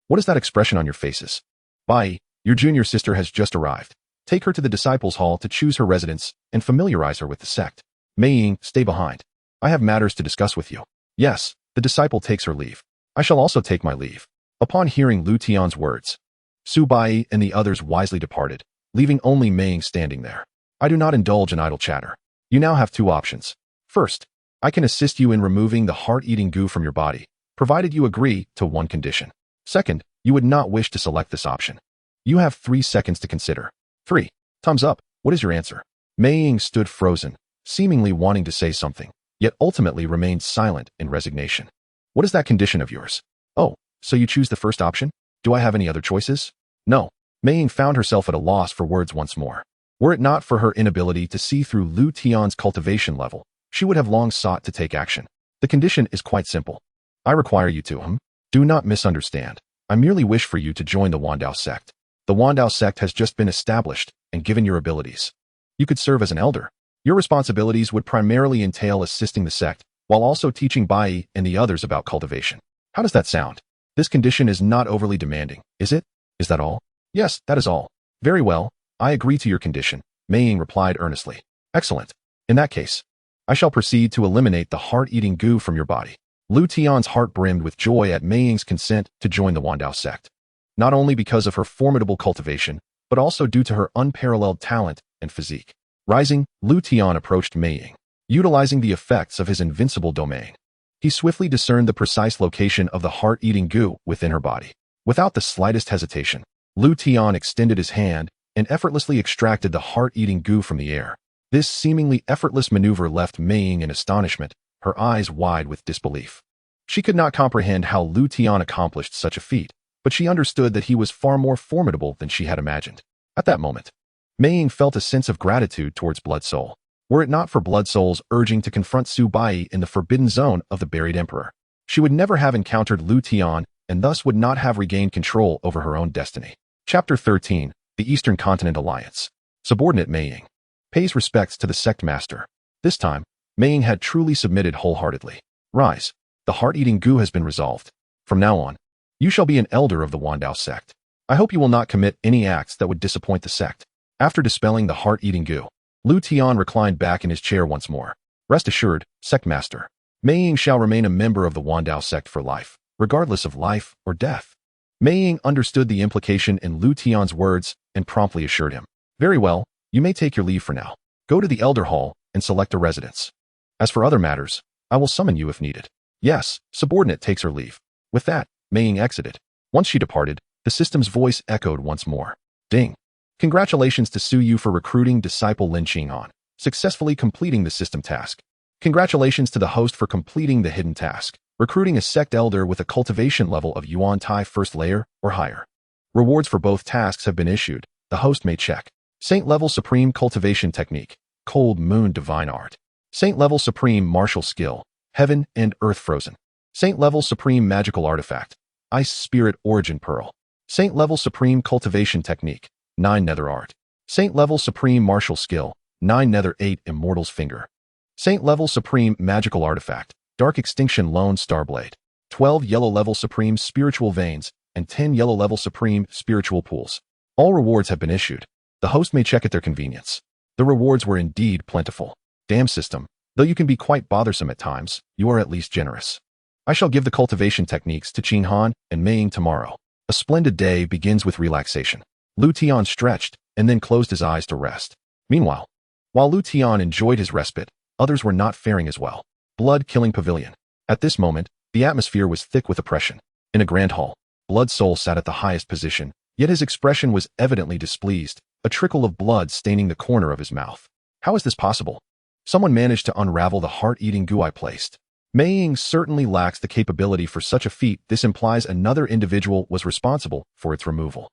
What is that expression on your faces? Bai, your junior sister has just arrived. Take her to the disciples' hall to choose her residence and familiarize her with the sect. Mei Ying, stay behind. I have matters to discuss with you. Yes, the disciple takes her leave. I shall also take my leave. Upon hearing Liutian's words, Su Bai and the others wisely departed, leaving only Mei Ying standing there. I do not indulge in idle chatter. You now have 2 options. First, I can assist you in removing the heart-eating goo from your body, provided you agree to one condition. Second, you would not wish to select this option. You have 3 seconds to consider. 3. Thumbs up. What is your answer? Mei Ying stood frozen, seemingly wanting to say something, yet ultimately remained silent in resignation. What is that condition of yours? Oh, so you choose the first option? Do I have any other choices? No. Mei Ying found herself at a loss for words once more. Were it not for her inability to see through Liutian's cultivation level, she would have long sought to take action. The condition is quite simple. I require you to, Do not misunderstand. I merely wish for you to join the Dao Sect. The Dao Sect has just been established, and given your abilities, you could serve as an elder. Your responsibilities would primarily entail assisting the sect, while also teaching Bai and the others about cultivation. How does that sound? This condition is not overly demanding, is it? Is that all? Yes, that is all. Very well, I agree to your condition, Mei Ying replied earnestly. Excellent. In that case, I shall proceed to eliminate the heart-eating goo from your body. Liutian's heart brimmed with joy at Mei Ying's consent to join the Dao Sect. Not only because of her formidable cultivation, but also due to her unparalleled talent and physique. Rising, Liutian approached Mei Ying, utilizing the effects of his invincible domain. He swiftly discerned the precise location of the heart-eating goo within her body. Without the slightest hesitation, Liutian extended his hand and effortlessly extracted the heart-eating goo from the air. This seemingly effortless maneuver left Mei Ying in astonishment, her eyes wide with disbelief. She could not comprehend how Liutian accomplished such a feat, but she understood that he was far more formidable than she had imagined. At that moment, Mei Ying felt a sense of gratitude towards Blood Soul. Were it not for Blood Soul's urging to confront Su Bai in the forbidden zone of the buried emperor, she would never have encountered Liutian and thus would not have regained control over her own destiny. Chapter 13, The Eastern Continent Alliance. Subordinate Mei Ying pays respects to the sect master. This time, Mei Ying had truly submitted wholeheartedly. Rise. The heart-eating goo has been resolved. From now on, you shall be an elder of the Dao Sect. I hope you will not commit any acts that would disappoint the sect. After dispelling the heart-eating goo, Liutian reclined back in his chair once more. Rest assured, sect master, Mei Ying shall remain a member of the Dao Sect for life, regardless of life or death. Mei Ying understood the implication in Liutian's words and promptly assured him. Very well, you may take your leave for now. Go to the Elder Hall and select a residence. As for other matters, I will summon you if needed. Yes, subordinate takes her leave. With that, Mei Ying exited. Once she departed, the system's voice echoed once more. Ding. Congratulations to Su Yu for recruiting disciple Lin Qinghan, successfully completing the system task. Congratulations to the host for completing the hidden task, recruiting a sect elder with a cultivation level of Yuan Tai first layer or higher. Rewards for both tasks have been issued. The host may check. Saint level supreme cultivation technique, Cold Moon divine art. Saint level supreme martial skill, Heaven and Earth frozen. Saint level supreme magical artifact, Ice spirit origin pearl. Saint level supreme cultivation technique, 9 nether art. Saint level supreme martial skill, 9 nether 8 immortal's finger. Saint level supreme magical artifact, Dark extinction lone star blade. 12 yellow level supreme spiritual veins and 10 yellow level supreme spiritual pools. All rewards have been issued. The host may check at their convenience. The rewards were indeed plentiful. Damn system, though you can be quite bothersome at times, you are at least generous. I shall give the cultivation techniques to Qinghan and Mei Ying tomorrow. A splendid day begins with relaxation. Liutian stretched and then closed his eyes to rest. Meanwhile, while Liutian enjoyed his respite, others were not faring as well. Blood-killing pavilion. At this moment, the atmosphere was thick with oppression. In a grand hall, Blood Soul sat at the highest position, yet his expression was evidently displeased, a trickle of blood staining the corner of his mouth. How is this possible? Someone managed to unravel the heart-eating goo I placed. Mei Ying certainly lacks the capability for such a feat. This implies another individual was responsible for its removal.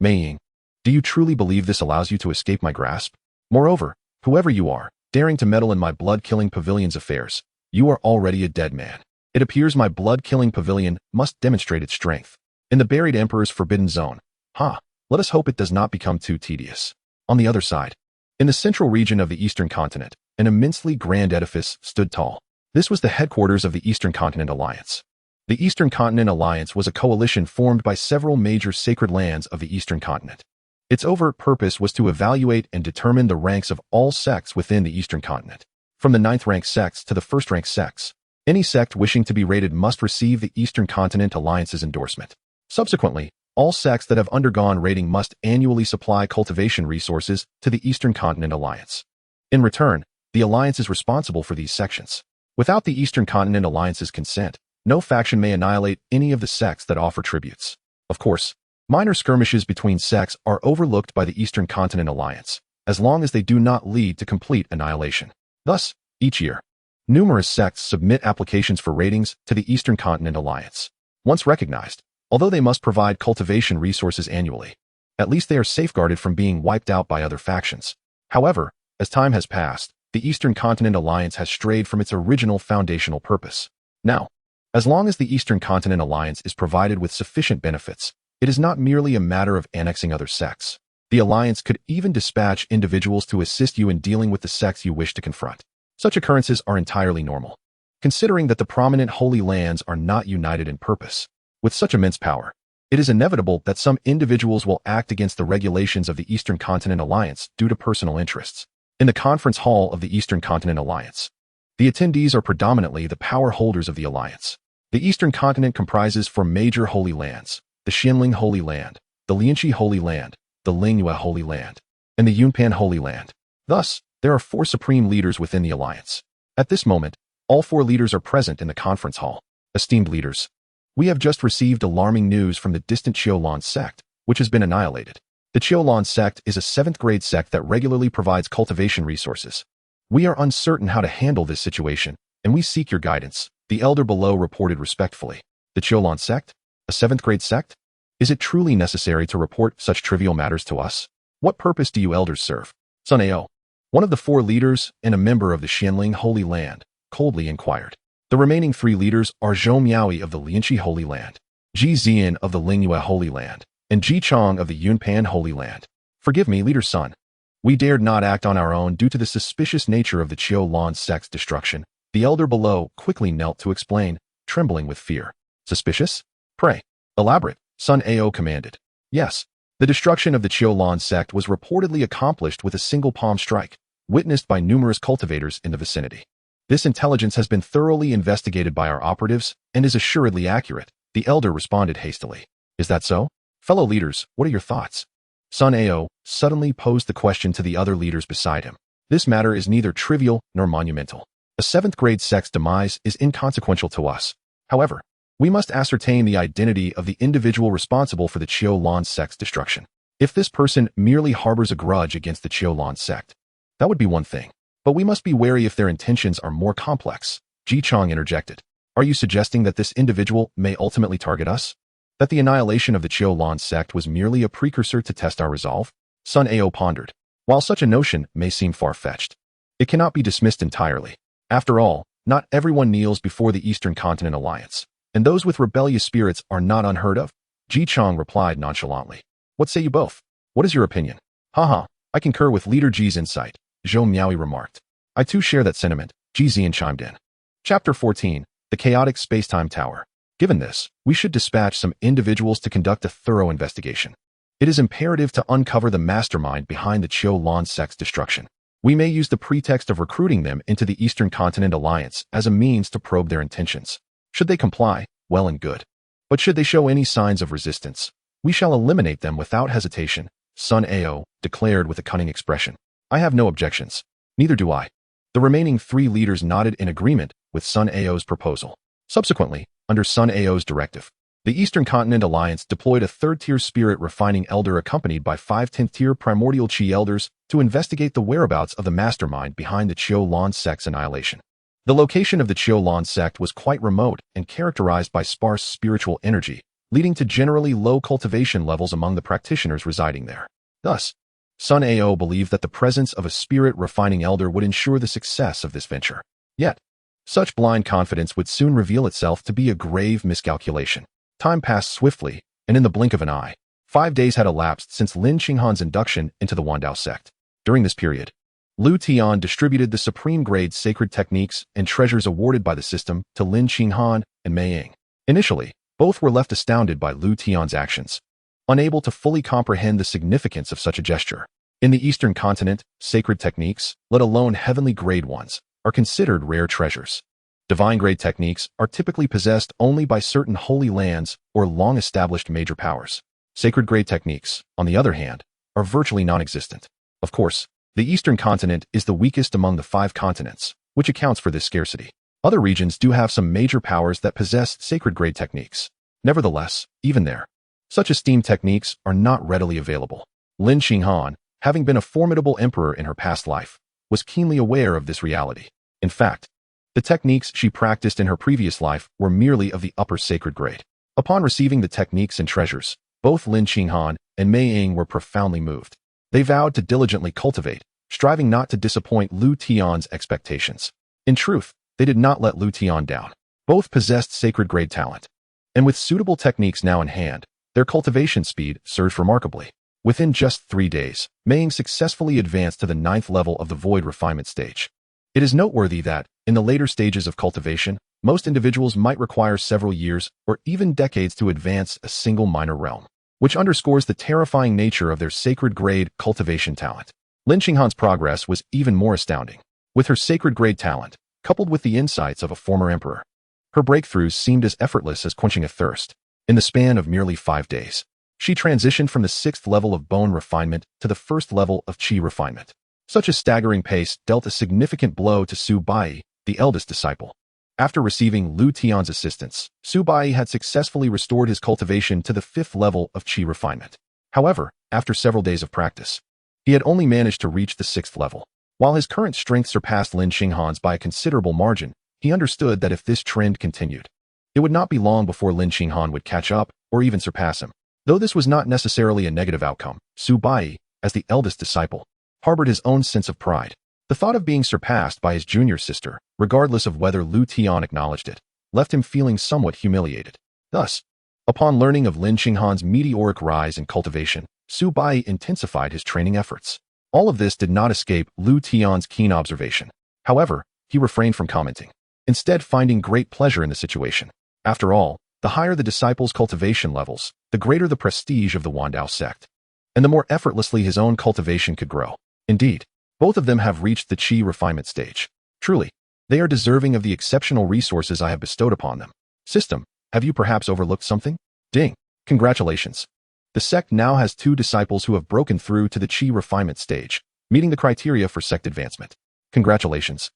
Mei Ying, do you truly believe this allows you to escape my grasp? Moreover, whoever you are, daring to meddle in my blood-killing pavilion's affairs, you are already a dead man. It appears my blood-killing pavilion must demonstrate its strength. In the buried emperor's forbidden zone. Let us hope it does not become too tedious. On the other side, in the central region of the Eastern Continent, an immensely grand edifice stood tall. This was the headquarters of the Eastern Continent Alliance. The Eastern Continent Alliance was a coalition formed by several major sacred lands of the Eastern Continent. Its overt purpose was to evaluate and determine the ranks of all sects within the Eastern Continent. From the 9th rank sects to the 1st rank sects, any sect wishing to be rated must receive the Eastern Continent Alliance's endorsement. Subsequently, all sects that have undergone rating must annually supply cultivation resources to the Eastern Continent Alliance. In return, the Alliance is responsible for these sections. Without the Eastern Continent Alliance's consent, no faction may annihilate any of the sects that offer tributes. Of course, Minor skirmishes between sects are overlooked by the Eastern Continent Alliance, as long as they do not lead to complete annihilation. Thus, each year, numerous sects submit applications for ratings to the Eastern Continent Alliance. Once recognized, although they must provide cultivation resources annually, at least they are safeguarded from being wiped out by other factions. However, as time has passed, the Eastern Continent Alliance has strayed from its original foundational purpose. Now, as long as the Eastern Continent Alliance is provided with sufficient benefits, it is not merely a matter of annexing other sects. The Alliance could even dispatch individuals to assist you in dealing with the sects you wish to confront. Such occurrences are entirely normal, considering that the prominent Holy Lands are not united in purpose. With such immense power, it is inevitable that some individuals will act against the regulations of the Eastern Continent Alliance due to personal interests. In the conference hall of the Eastern Continent Alliance, the attendees are predominantly the power holders of the Alliance. The Eastern Continent comprises four major Holy Lands: the Xianling Holy Land, the Liutian Holy Land, the Lingyue Holy Land, and the Yunpan Holy Land. Thus, there are four supreme leaders within the Alliance. At this moment, all four leaders are present in the conference hall. Esteemed leaders, we have just received alarming news from the distant Xianxiaaudiobooks sect, which has been annihilated. The Xianxiaaudiobooks sect is a 7th-grade sect that regularly provides cultivation resources. We are uncertain how to handle this situation, and we seek your guidance, the elder below reported respectfully. The Xianxiaaudiobooks sect? A 7th-grade sect? Is it truly necessary to report such trivial matters to us? What purpose do you elders serve? Sun Ao, one of the four leaders and a member of the Xianling Holy Land, coldly inquired. The remaining three leaders are Zhou Miaoi of the Lianqi Holy Land, Ji Xian of the Lingyue Holy Land, and Ji Chong of the Yunpan Holy Land. Forgive me, Leader Sun. We dared not act on our own due to the suspicious nature of the Xianxiaaudiobooks sect's destruction. The elder below quickly knelt to explain, trembling with fear. Suspicious? Pray, elaborate, Sun Ao commanded. Yes, the destruction of the Xianxiaaudiobooks sect was reportedly accomplished with a single palm strike, witnessed by numerous cultivators in the vicinity. This intelligence has been thoroughly investigated by our operatives and is assuredly accurate, the elder responded hastily. Is that so? Fellow leaders, what are your thoughts? Sun Ao suddenly posed the question to the other leaders beside him. This matter is neither trivial nor monumental. A 7th-grade sect's demise is inconsequential to us. However, we must ascertain the identity of the individual responsible for the Xianxiaaudiobooks sect's destruction. If this person merely harbors a grudge against the Xianxiaaudiobooks sect, that would be one thing. But we must be wary if their intentions are more complex. Ji Chong interjected. Are you suggesting that this individual may ultimately target us? That the annihilation of the Xianxiaaudiobooks sect was merely a precursor to test our resolve? Sun Ao pondered. While such a notion may seem far-fetched, it cannot be dismissed entirely. After all, not everyone kneels before the Eastern Continent Alliance, and those with rebellious spirits are not unheard of. Ji Chong replied nonchalantly. What say you both? What is your opinion? Haha, I concur with Leader Ji's insight, Zhou Miaoi remarked. I too share that sentiment, Ji Xian chimed in. Chapter 14, The Chaotic Spacetime Tower. Given this, we should dispatch some individuals to conduct a thorough investigation. It is imperative to uncover the mastermind behind the Xianxiaaudiobooks sect's destruction. We may use the pretext of recruiting them into the Eastern Continent Alliance as a means to probe their intentions. Should they comply, well and good. But should they show any signs of resistance, we shall eliminate them without hesitation, Sun Ao declared with a cunning expression. I have no objections. Neither do I. The remaining three leaders nodded in agreement with Sun Ao's proposal. Subsequently, under Sun Ao's directive, the Eastern Continent Alliance deployed a 3rd-tier spirit refining elder accompanied by 5 10th-tier primordial Qi elders to investigate the whereabouts of the mastermind behind the Xianxiaaudiobooks sect's annihilation. The location of the Xianxiaaudiobooks sect was quite remote and characterized by sparse spiritual energy, leading to generally low cultivation levels among the practitioners residing there. Thus, Sun Ao believed that the presence of a spirit refining elder would ensure the success of this venture. Yet, such blind confidence would soon reveal itself to be a grave miscalculation. Time passed swiftly, and in the blink of an eye, 5 days had elapsed since Lin Qinghan's induction into the Wandao sect. During this period, Liutian distributed the supreme-grade sacred techniques and treasures awarded by the system to Lin Qinghan and Mei Ying. Initially, both were left astounded by Liutian's actions, unable to fully comprehend the significance of such a gesture. In the Eastern Continent, sacred techniques, let alone heavenly-grade ones, are considered rare treasures. Divine-grade techniques are typically possessed only by certain holy lands or long-established major powers. Sacred-grade techniques, on the other hand, are virtually non-existent. Of course, the Eastern Continent is the weakest among the 5 continents, which accounts for this scarcity. Other regions do have some major powers that possess sacred-grade techniques. Nevertheless, even there, Such esteemed techniques are not readily available. Lin Xinghan, having been a formidable emperor in her past life, was keenly aware of this reality. In fact, the techniques she practiced in her previous life were merely of the upper sacred grade. Upon receiving the techniques and treasures, both Lin Xinghan and Mei Ying were profoundly moved. They vowed to diligently cultivate, striving not to disappoint Liutian's expectations. In truth, they did not let Liutian down. Both possessed sacred grade talent. And with suitable techniques now in hand, their cultivation speed surged remarkably. Within just 3 days, Mei Ying successfully advanced to the 9th level of the void refinement stage. It is noteworthy that, in the later stages of cultivation, most individuals might require several years or even decades to advance a single minor realm, which underscores the terrifying nature of their sacred grade cultivation talent. Lin Xinghan's progress was even more astounding. With her sacred grade talent, coupled with the insights of a former emperor, her breakthroughs seemed as effortless as quenching a thirst. In the span of merely 5 days, she transitioned from the 6th level of bone refinement to the 1st level of qi refinement. Such a staggering pace dealt a significant blow to Su Bai, the eldest disciple. After receiving Liutian's assistance, Su Bai had successfully restored his cultivation to the 5th level of qi refinement. However, after several days of practice, he had only managed to reach the 6th level. While his current strength surpassed Lin Xinghan's by a considerable margin, he understood that if this trend continued, it would not be long before Lin Xinghan would catch up or even surpass him. Though this was not necessarily a negative outcome, Su Bai, as the eldest disciple, harbored his own sense of pride. The thought of being surpassed by his junior sister, regardless of whether Liutian acknowledged it, left him feeling somewhat humiliated. Thus, upon learning of Lin Xinghan's meteoric rise in cultivation, Su Bai intensified his training efforts. All of this did not escape Liutian's keen observation. However, he refrained from commenting, instead finding great pleasure in the situation. After all, the higher the disciple's cultivation levels, the greater the prestige of the Dao Sect, and the more effortlessly his own cultivation could grow. Indeed, both of them have reached the qi refinement stage. Truly, they are deserving of the exceptional resources I have bestowed upon them. System, have you perhaps overlooked something? Ding! Congratulations. The sect now has 2 disciples who have broken through to the qi refinement stage, meeting the criteria for sect advancement. Congratulations.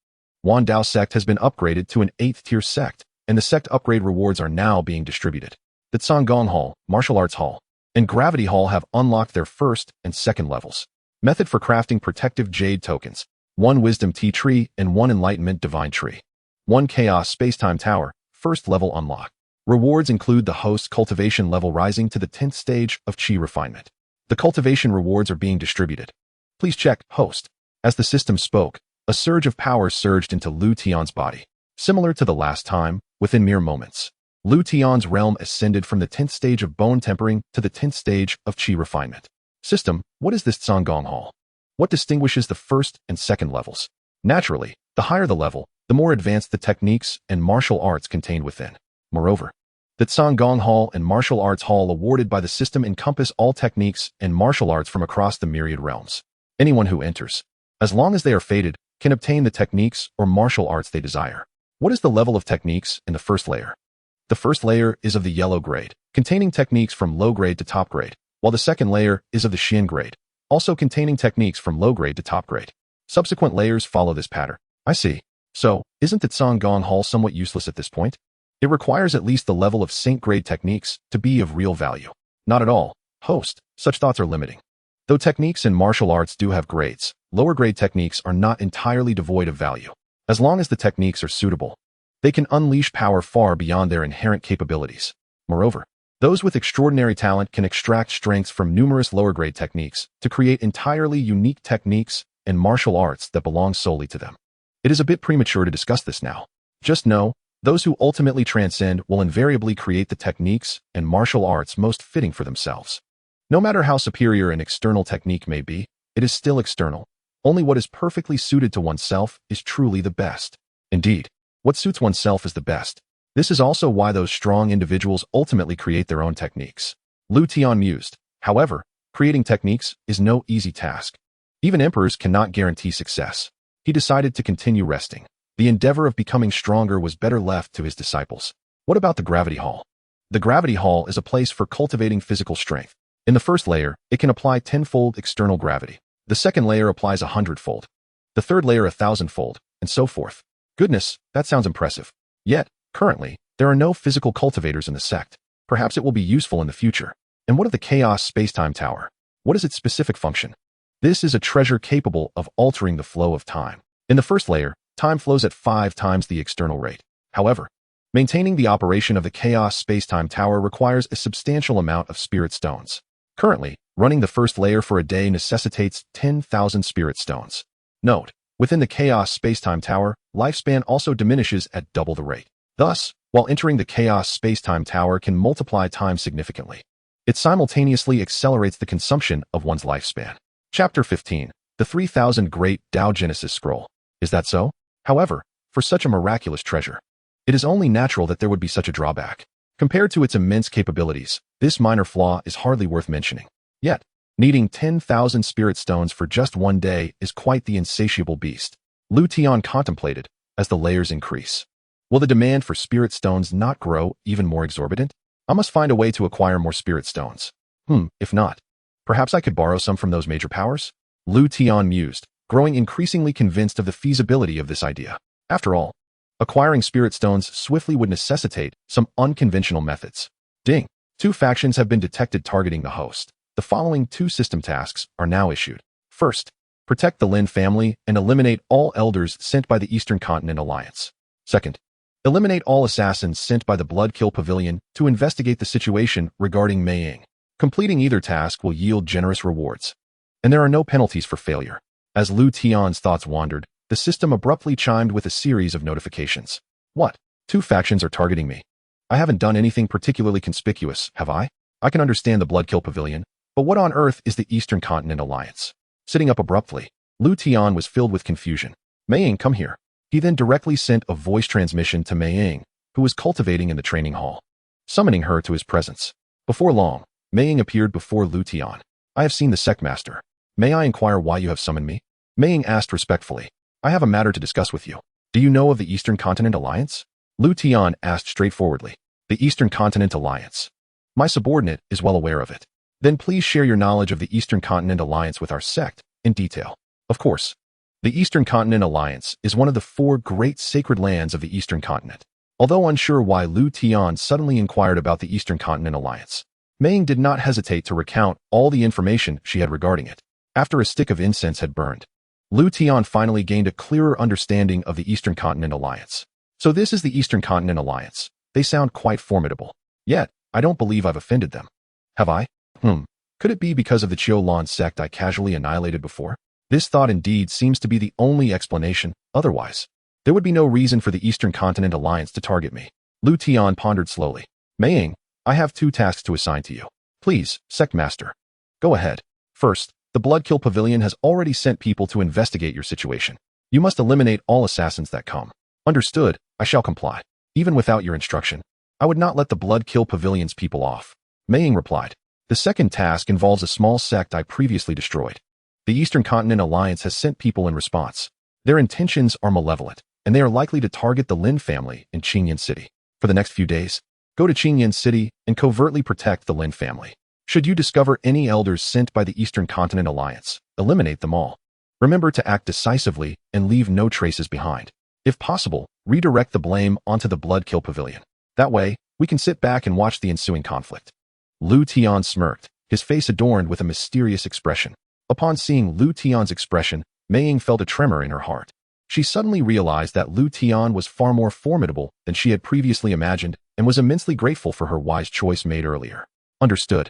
Dao Sect has been upgraded to an 8th tier sect, and the sect upgrade rewards are now being distributed. The Cangong Hall, Martial Arts Hall, and Gravity Hall have unlocked their 1st and 2nd levels. Method for crafting protective jade tokens, 1 wisdom tea tree and 1 enlightenment divine tree. 1 chaos spacetime tower, 1st level unlock. Rewards include the host cultivation level rising to the 10th stage of qi refinement. The cultivation rewards are being distributed. Please check host. As the system spoke, a surge of power surged into Liutian's body. Similar to the last time, within mere moments, Liutian's realm ascended from the 10th stage of bone tempering to the 10th stage of qi refinement. System, what is this Cangong Hall? What distinguishes the 1st and 2nd levels? Naturally, the higher the level, the more advanced the techniques and martial arts contained within. Moreover, the Cangong Hall and Martial Arts Hall awarded by the system encompass all techniques and martial arts from across the myriad realms. Anyone who enters, as long as they are fated, can obtain the techniques or martial arts they desire. What is the level of techniques in the 1st layer? The 1st layer is of the yellow grade, containing techniques from low grade to top grade, while the 2nd layer is of the Xian grade, also containing techniques from low grade to top grade. Subsequent layers follow this pattern. I see. So, isn't the Cangong Hall somewhat useless at this point? It requires at least the level of Saint grade techniques to be of real value. Not at all. Host, such thoughts are limiting. Though techniques in martial arts do have grades, lower grade techniques are not entirely devoid of value. As long as the techniques are suitable, they can unleash power far beyond their inherent capabilities. Moreover, those with extraordinary talent can extract strengths from numerous lower grade techniques to create entirely unique techniques and martial arts that belong solely to them. It is a bit premature to discuss this now. Just know, those who ultimately transcend will invariably create the techniques and martial arts most fitting for themselves. No matter how superior an external technique may be, it is still external. Only what is perfectly suited to oneself is truly the best. Indeed, what suits oneself is the best. This is also why those strong individuals ultimately create their own techniques. Liutian mused, however, creating techniques is no easy task. Even emperors cannot guarantee success. He decided to continue resting. The endeavor of becoming stronger was better left to his disciples. What about the Gravity Hall? The Gravity Hall is a place for cultivating physical strength. In the 1st layer, it can apply 10-fold external gravity. The 2nd layer applies 100-fold. The 3rd layer 1,000-fold, and so forth. Goodness, that sounds impressive. Yet, currently, there are no physical cultivators in the sect. Perhaps it will be useful in the future. And what of the Chaos Spacetime Tower? What is its specific function? This is a treasure capable of altering the flow of time. In the first layer, time flows at 5 times the external rate. However, maintaining the operation of the Chaos Spacetime Tower requires a substantial amount of spirit stones. Currently, running the first layer for a day necessitates 10,000 spirit stones. Note, within the Chaos Spacetime Tower, lifespan also diminishes at double the rate. Thus, while entering the Chaos Spacetime Tower can multiply time significantly, it simultaneously accelerates the consumption of one's lifespan. Chapter 15. The 3000 Great Dao Genesis Scroll. Is that so? However, for such a miraculous treasure, it is only natural that there would be such a drawback. Compared to its immense capabilities, this minor flaw is hardly worth mentioning. Yet, needing 10,000 spirit stones for just one day is quite the insatiable beast. Liutian contemplated as the layers increase. Will the demand for spirit stones not grow even more exorbitant? I must find a way to acquire more spirit stones. If not, perhaps I could borrow some from those major powers? Liutian mused, growing increasingly convinced of the feasibility of this idea. After all, acquiring spirit stones swiftly would necessitate some unconventional methods. Ding! 2 factions have been detected targeting the host. The following 2 system tasks are now issued. First, protect the Lin family and eliminate all elders sent by the Eastern Continent Alliance. Second, eliminate all assassins sent by the Bloodkill Pavilion to investigate the situation regarding Mei Ying. Completing either task will yield generous rewards, and there are no penalties for failure. As Liutian's thoughts wandered, the system abruptly chimed with a series of notifications. What? 2 factions are targeting me. I haven't done anything particularly conspicuous, have I? I can understand the Bloodkill Pavilion, but what on earth is the Eastern Continent Alliance? Sitting up abruptly, Liutian was filled with confusion. Mei Ying, come here. He then directly sent a voice transmission to Mei Ying, who was cultivating in the training hall, summoning her to his presence. Before long, Mei Ying appeared before Liutian. I have seen the Sect Master. May I inquire why you have summoned me? Mei Ying asked respectfully. I have a matter to discuss with you. Do you know of the Eastern Continent Alliance? Liutian asked straightforwardly. The Eastern Continent Alliance. My subordinate is well aware of it. Then please share your knowledge of the Eastern Continent Alliance with our sect, in detail. Of course. The Eastern Continent Alliance is one of the 4 great sacred lands of the Eastern Continent. Although unsure why Liutian suddenly inquired about the Eastern Continent Alliance, Mei Ying did not hesitate to recount all the information she had regarding it. After a stick of incense had burned, Liutian finally gained a clearer understanding of the Eastern Continent Alliance. So this is the Eastern Continent Alliance. They sound quite formidable. Yet, I don't believe I've offended them. Have I? Could it be because of the Qiulan sect I casually annihilated before? This thought indeed seems to be the only explanation. Otherwise, there would be no reason for the Eastern Continent Alliance to target me. Liutian pondered slowly. Mei Ying, I have 2 tasks to assign to you. Please, Sect Master. Go ahead. First, the Bloodkill Pavilion has already sent people to investigate your situation. You must eliminate all assassins that come. Understood, I shall comply. Even without your instruction, I would not let the Bloodkill Pavilion's people off. Mei Ying replied. The second task involves a small sect I previously destroyed. The Eastern Continent Alliance has sent people in response. Their intentions are malevolent, and they are likely to target the Lin family in Qingyan City. For the next few days, go to Qingyan City and covertly protect the Lin family. Should you discover any elders sent by the Eastern Continent Alliance, eliminate them all. Remember to act decisively and leave no traces behind. If possible, redirect the blame onto the Bloodkill Pavilion. That way, we can sit back and watch the ensuing conflict. Liutian smirked, his face adorned with a mysterious expression. Upon seeing Liutian's expression, Mei Ying felt a tremor in her heart. She suddenly realized that Liutian was far more formidable than she had previously imagined and was immensely grateful for her wise choice made earlier. Understood.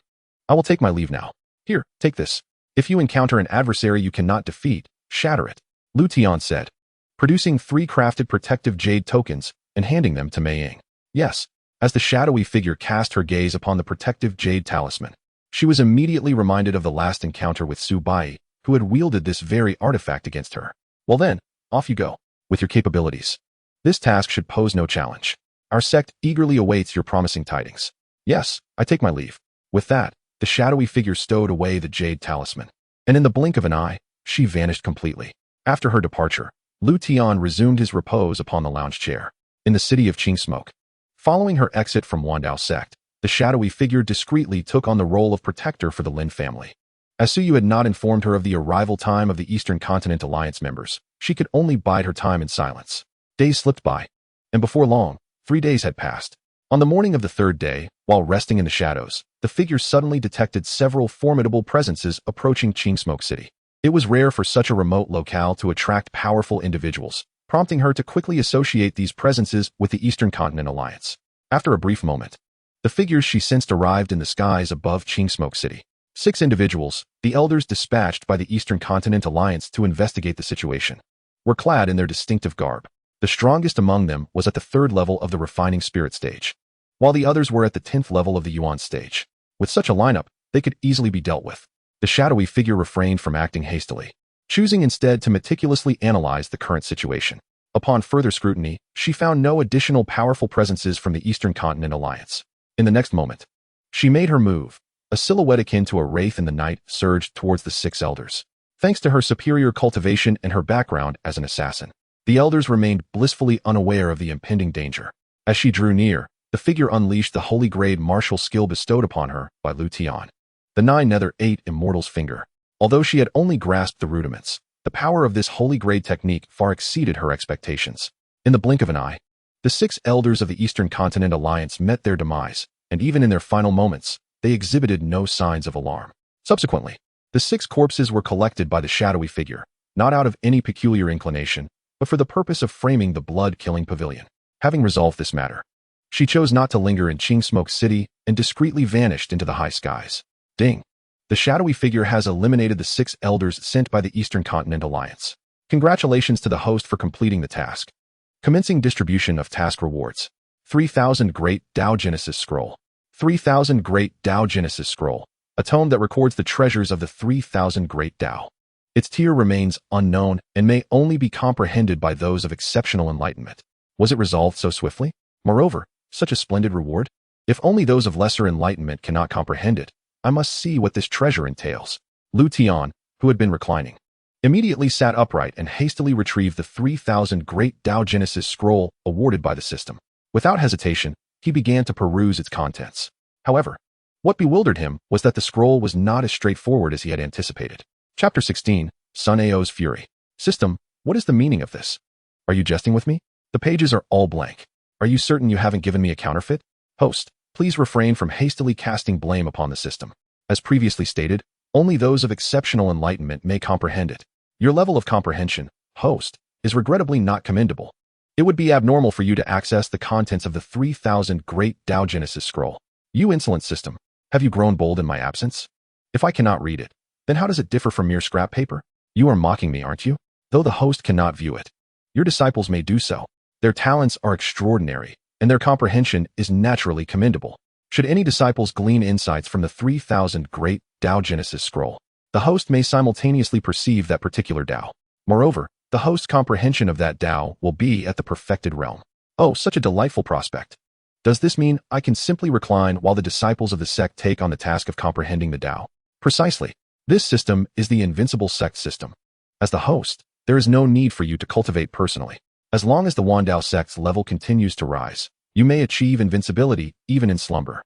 I will take my leave now. Here, take this. If you encounter an adversary you cannot defeat, shatter it, Liutian said, producing 3 crafted protective jade tokens and handing them to Mei Ying. Yes, as the shadowy figure cast her gaze upon the protective jade talisman, she was immediately reminded of the last encounter with Su Bai, who had wielded this very artifact against her. Well then, off you go, with your capabilities. This task should pose no challenge. Our sect eagerly awaits your promising tidings. Yes, I take my leave. With that, the shadowy figure stowed away the jade talisman, and in the blink of an eye, she vanished completely. After her departure, Liutian resumed his repose upon the lounge chair, in the city of Qingsmoke. Following her exit from Dao Sect, the shadowy figure discreetly took on the role of protector for the Lin family. As Suyu had not informed her of the arrival time of the Eastern Continent Alliance members, she could only bide her time in silence. Days slipped by, and before long, 3 days had passed. On the morning of the third day, while resting in the shadows, the figure suddenly detected several formidable presences approaching Smoke City. It was rare for such a remote locale to attract powerful individuals, prompting her to quickly associate these presences with the Eastern Continent Alliance. After a brief moment, the figures she sensed arrived in the skies above Smoke City. 6 individuals, the elders dispatched by the Eastern Continent Alliance to investigate the situation, were clad in their distinctive garb. The strongest among them was at the 3rd level of the refining spirit stage, while the others were at the 10th level of the yuan stage. With such a lineup, they could easily be dealt with. The shadowy figure refrained from acting hastily, choosing instead to meticulously analyze the current situation. Upon further scrutiny, she found no additional powerful presences from the Eastern Continent Alliance. In the next moment, she made her move. A silhouette akin to a wraith in the night surged towards the 6 elders. Thanks to her superior cultivation and her background as an assassin, the elders remained blissfully unaware of the impending danger. As she drew near, the figure unleashed the holy grade martial skill bestowed upon her by Liutian, the 9 Nether 8 Immortal's finger. Although she had only grasped the rudiments, the power of this holy grade technique far exceeded her expectations. In the blink of an eye, the 6 elders of the Eastern Continent Alliance met their demise, and even in their final moments, they exhibited no signs of alarm. Subsequently, the 6 corpses were collected by the shadowy figure, not out of any peculiar inclination, but for the purpose of framing the blood-killing pavilion. Having resolved this matter, she chose not to linger in Smoke City and discreetly vanished into the high skies. Ding! The shadowy figure has eliminated the 6 elders sent by the Eastern Continent Alliance. Congratulations to the host for completing the task. Commencing distribution of task rewards. 3,000 Great Dao Genesis Scroll. 3,000 Great Dao Genesis Scroll, a tome that records the treasures of the 3,000 Great Dao. Its tier remains unknown and may only be comprehended by those of exceptional enlightenment. Was it resolved so swiftly? Moreover, such a splendid reward? If only those of lesser enlightenment cannot comprehend it, I must see what this treasure entails. Liutian, who had been reclining, immediately sat upright and hastily retrieved the 3,000 Great Dao Genesis Scroll awarded by the system. Without hesitation, he began to peruse its contents. However, what bewildered him was that the scroll was not as straightforward as he had anticipated. Chapter 16, Sun Ao's Fury. System, what is the meaning of this? Are you jesting with me? The pages are all blank. Are you certain you haven't given me a counterfeit? Host, please refrain from hastily casting blame upon the system. As previously stated, only those of exceptional enlightenment may comprehend it. Your level of comprehension, host, is regrettably not commendable. It would be abnormal for you to access the contents of the 3,000 Great Dao Genesis Scroll. You insolent system, have you grown bold in my absence? If I cannot read it, then how does it differ from mere scrap paper? You are mocking me, aren't you? Though the host cannot view it, your disciples may do so. Their talents are extraordinary, and their comprehension is naturally commendable. Should any disciples glean insights from the 3,000 Great Dao Genesis Scroll, the host may simultaneously perceive that particular Dao. Moreover, the host's comprehension of that Dao will be at the perfected realm. Oh, such a delightful prospect. Does this mean I can simply recline while the disciples of the sect take on the task of comprehending the Dao? Precisely. This system is the Invincible Sect System. As the host, there is no need for you to cultivate personally. As long as the Dao Sect's level continues to rise, you may achieve invincibility even in slumber.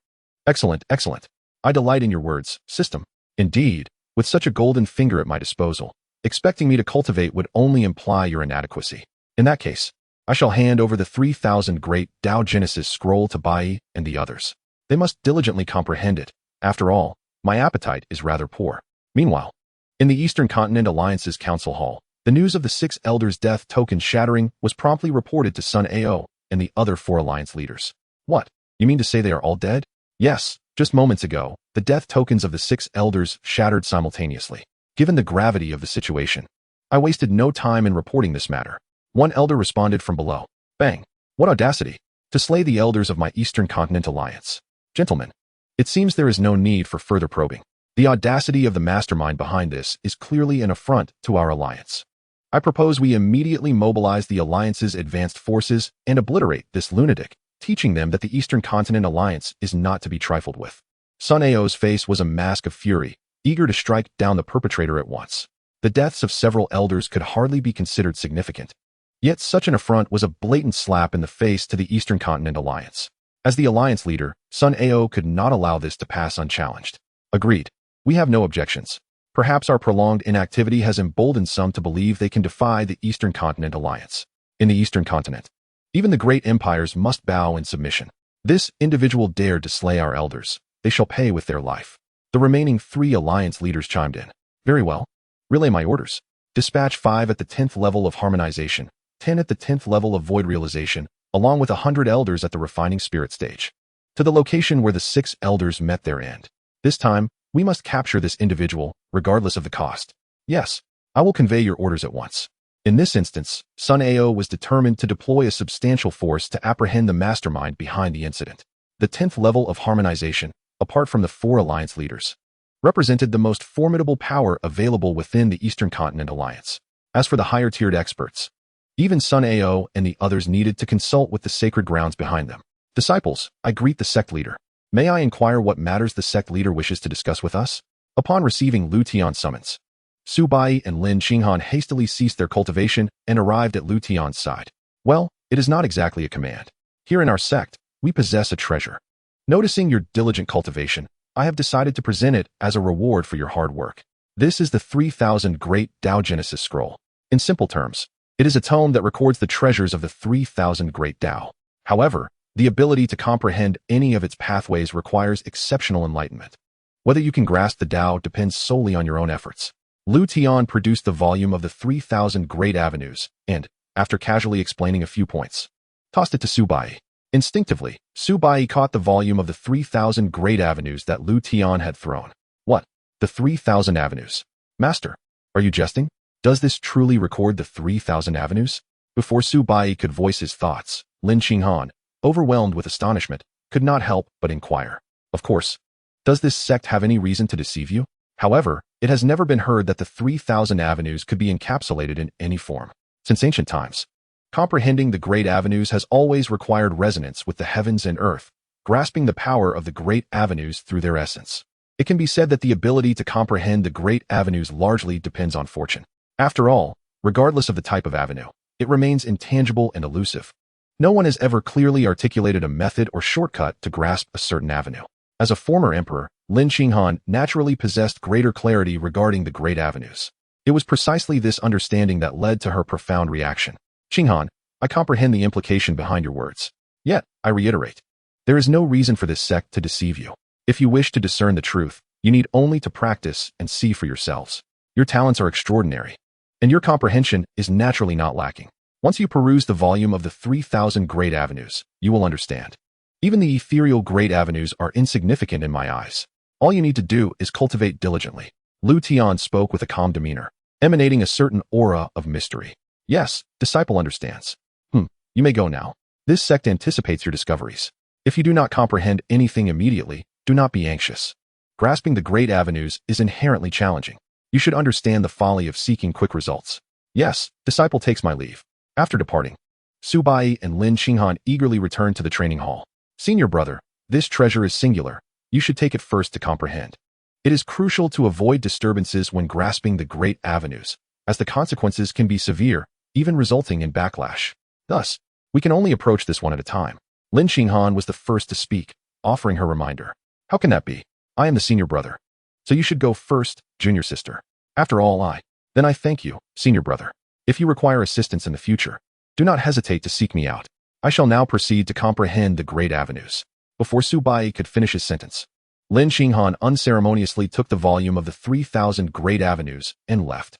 Excellent, excellent. I delight in your words, system. Indeed, with such a golden finger at my disposal, expecting me to cultivate would only imply your inadequacy. In that case, I shall hand over the 3,000 Great Dao Genesis Scroll to Bai and the others. They must diligently comprehend it. After all, my appetite is rather poor. Meanwhile, in the Eastern Continent Alliance's Council Hall, the news of the 6 elders' death token shattering was promptly reported to Sun Ao and the other 4 alliance leaders. What? You mean to say they are all dead? Yes, just moments ago, the death tokens of the 6 elders shattered simultaneously. Given the gravity of the situation, I wasted no time in reporting this matter. One elder responded from below. Bang! What audacity! To slay the elders of my Eastern Continent Alliance. Gentlemen, it seems there is no need for further probing. The audacity of the mastermind behind this is clearly an affront to our alliance. I propose we immediately mobilize the alliance's advanced forces and obliterate this lunatic, teaching them that the Eastern Continent Alliance is not to be trifled with. Sun Ao's face was a mask of fury, eager to strike down the perpetrator at once. The deaths of several elders could hardly be considered significant. Yet such an affront was a blatant slap in the face to the Eastern Continent Alliance. As the alliance leader, Sun Ao could not allow this to pass unchallenged. Agreed. We have no objections. Perhaps our prolonged inactivity has emboldened some to believe they can defy the Eastern Continent Alliance. In the Eastern Continent, even the great empires must bow in submission. This individual dared to slay our elders. They shall pay with their life. The remaining 3 alliance leaders chimed in. Very well. Relay my orders. Dispatch 5 at the 10th level of harmonization, 10 at the 10th level of void realization, along with 100 elders at the refining spirit stage, to the location where the 6 elders met their end. This time, we must capture this individual, regardless of the cost. Yes, I will convey your orders at once. In this instance, Sun Ao was determined to deploy a substantial force to apprehend the mastermind behind the incident. The 10th level of harmonization, apart from the 4 alliance leaders, represented the most formidable power available within the Eastern Continent Alliance. As for the higher-tiered experts, even Sun Ao and the others needed to consult with the sacred grounds behind them. Disciples, I greet the sect leader. May I inquire what matters the sect leader wishes to discuss with us? Upon receiving Liutian's summons, Su Bai and Lin Xinghan hastily ceased their cultivation and arrived at Liutian's side. Well, it is not exactly a command. Here in our sect, we possess a treasure. Noticing your diligent cultivation, I have decided to present it as a reward for your hard work. This is the 3000 Great Dao Genesis Scroll. In simple terms, it is a tome that records the treasures of the 3000 Great Dao. However, the ability to comprehend any of its pathways requires exceptional enlightenment. Whether you can grasp the Dao depends solely on your own efforts. Liutian produced the volume of the 3000 Great Avenues and, after casually explaining a few points, tossed it to Su Bai. Instinctively, Su Bai caught the volume of the 3000 Great Avenues that Liutian had thrown. What? The 3000 Avenues? Master, are you jesting? Does this truly record the 3000 Avenues? Before Su Bai could voice his thoughts, Lin Xinghan, overwhelmed with astonishment, could not help but inquire. Of course. Does this sect have any reason to deceive you? However, it has never been heard that the 3000 Avenues could be encapsulated in any form. Since ancient times, comprehending the Great Avenues has always required resonance with the heavens and earth, grasping the power of the Great Avenues through their essence. It can be said that the ability to comprehend the Great Avenues largely depends on fortune. After all, regardless of the type of avenue, it remains intangible and elusive. No one has ever clearly articulated a method or shortcut to grasp a certain avenue. As a former emperor, Lin Xinghan naturally possessed greater clarity regarding the Great Avenues. It was precisely this understanding that led to her profound reaction. Xinghan, I comprehend the implication behind your words. Yet, I reiterate, there is no reason for this sect to deceive you. If you wish to discern the truth, you need only to practice and see for yourselves. Your talents are extraordinary, and your comprehension is naturally not lacking. Once you peruse the volume of the 3000 Great Avenues, you will understand. Even the ethereal Great Avenues are insignificant in my eyes. All you need to do is cultivate diligently. Liutian spoke with a calm demeanor, emanating a certain aura of mystery. Yes, disciple understands. You may go now. This sect anticipates your discoveries. If you do not comprehend anything immediately, do not be anxious. Grasping the Great Avenues is inherently challenging. You should understand the folly of seeking quick results. Yes, disciple takes my leave. After departing, Su Bai and Lin Xinghan eagerly returned to the training hall. Senior brother, this treasure is singular. You should take it first to comprehend. It is crucial to avoid disturbances when grasping the Great Avenues, as the consequences can be severe, even resulting in backlash. Thus, we can only approach this one at a time. Lin Xinghan was the first to speak, offering her reminder. How can that be? I am the senior brother. So you should go first, junior sister. After all, then I thank you, senior brother. If you require assistance in the future, do not hesitate to seek me out. I shall now proceed to comprehend the Great Avenues. Before Su Bai could finish his sentence, Lin Xinghan unceremoniously took the volume of the 3000 Great Avenues and left.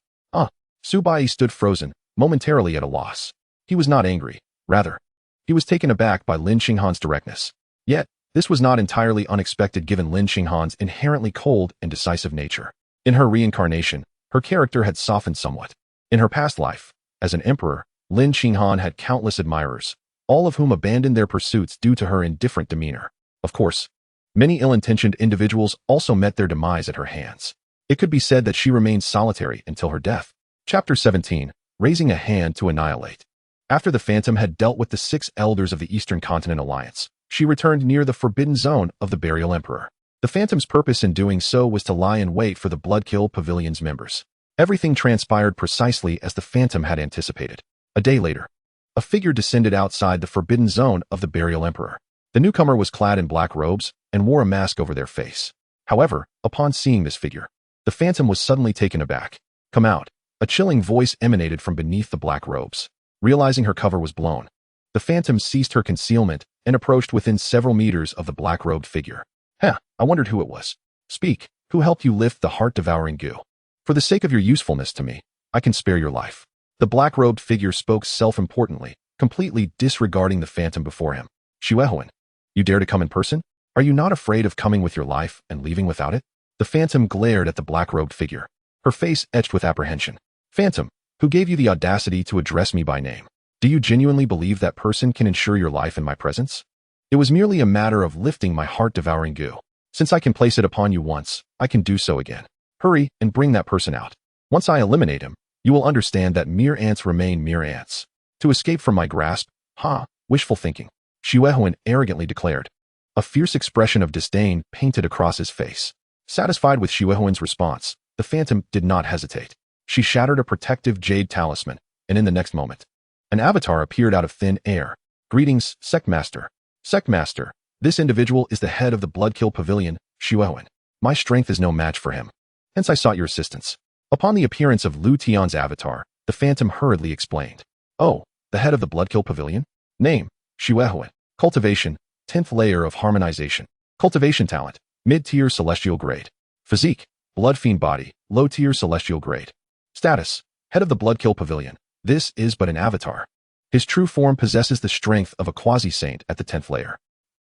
Su Bai stood frozen, momentarily at a loss. He was not angry. Rather, he was taken aback by Lin Xinghan's directness. Yet, this was not entirely unexpected given Lin Xinghan's inherently cold and decisive nature. In her reincarnation, her character had softened somewhat. In her past life, as an emperor, Lin Xinghan had countless admirers, all of whom abandoned their pursuits due to her indifferent demeanor. Of course, many ill-intentioned individuals also met their demise at her hands. It could be said that she remained solitary until her death. Chapter 17, Raising a Hand to Annihilate. After the Phantom had dealt with the 6 elders of the Eastern Continent Alliance, she returned near the forbidden zone of the Burial Emperor. The Phantom's purpose in doing so was to lie in wait for the Bloodkill Pavilion's members. Everything transpired precisely as the Phantom had anticipated. A day later, a figure descended outside the forbidden zone of the Burial Emperor. The newcomer was clad in black robes and wore a mask over their face. However, upon seeing this figure, the Phantom was suddenly taken aback. Come out. A chilling voice emanated from beneath the black robes. Realizing her cover was blown, the Phantom ceased her concealment and approached within several meters of the black-robed figure. I wondered who it was. Speak, who helped you lift the heart-devouring goo? For the sake of your usefulness to me, I can spare your life. The black-robed figure spoke self-importantly, completely disregarding the phantom before him. Xianxiahuan, you dare to come in person? Are you not afraid of coming with your life and leaving without it? The phantom glared at the black-robed figure, her face etched with apprehension. Phantom, who gave you the audacity to address me by name? Do you genuinely believe that person can ensure your life in my presence? It was merely a matter of lifting my heart-devouring goo. Since I can place it upon you once, I can do so again. Hurry and bring that person out. Once I eliminate him, you will understand that mere ants remain mere ants. To escape from my grasp? Wishful thinking, Xianxiahuan arrogantly declared. A fierce expression of disdain painted across his face. Satisfied with Xianxiahuan's response, the phantom did not hesitate. She shattered a protective jade talisman, and in the next moment, an avatar appeared out of thin air. Greetings, Sectmaster. Sectmaster, this individual is the head of the Bloodkill Pavilion, Xianxiahuan. My strength is no match for him. Hence I sought your assistance. Upon the appearance of Liutian's avatar, the phantom hurriedly explained. Oh, the head of the Bloodkill Pavilion? Name, Xianxiahuan. Cultivation, 10th layer of harmonization. Cultivation talent, mid-tier celestial grade. Physique, blood fiend body, low-tier celestial grade. Status, head of the Bloodkill Pavilion. This is but an avatar. His true form possesses the strength of a quasi-saint at the 10th layer.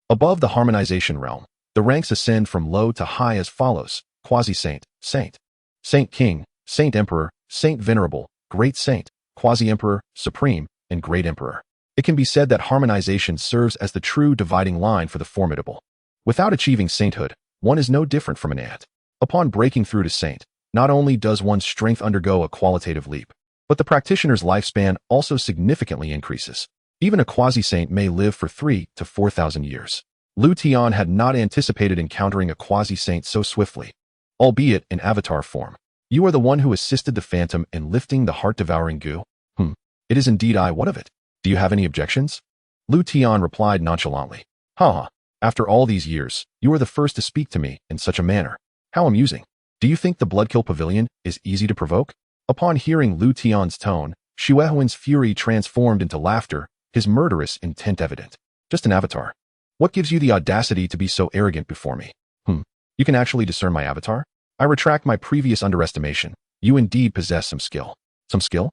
Above the harmonization realm, the ranks ascend from low to high as follows: quasi-saint, saint, saint king, saint emperor, saint venerable, great saint, quasi-emperor, supreme, and great emperor. It can be said that harmonization serves as the true dividing line for the formidable. Without achieving sainthood, one is no different from an ant. Upon breaking through to saint, not only does one's strength undergo a qualitative leap, but the practitioner's lifespan also significantly increases. Even a quasi-saint may live for 3,000 to 4,000 years. Liutian had not anticipated encountering a quasi-saint so swiftly, albeit in avatar form. You are the one who assisted the phantom in lifting the heart-devouring goo? It is indeed I. What of it? Do you have any objections? Liutian replied nonchalantly. After all these years, you are the first to speak to me in such a manner. How amusing. Do you think the Bloodkill Pavilion is easy to provoke? Upon hearing Liutian's tone, Xianxiahuan's fury transformed into laughter, his murderous intent evident. Just an avatar. What gives you the audacity to be so arrogant before me? You can actually discern my avatar? I retract my previous underestimation. You indeed possess some skill. Some skill?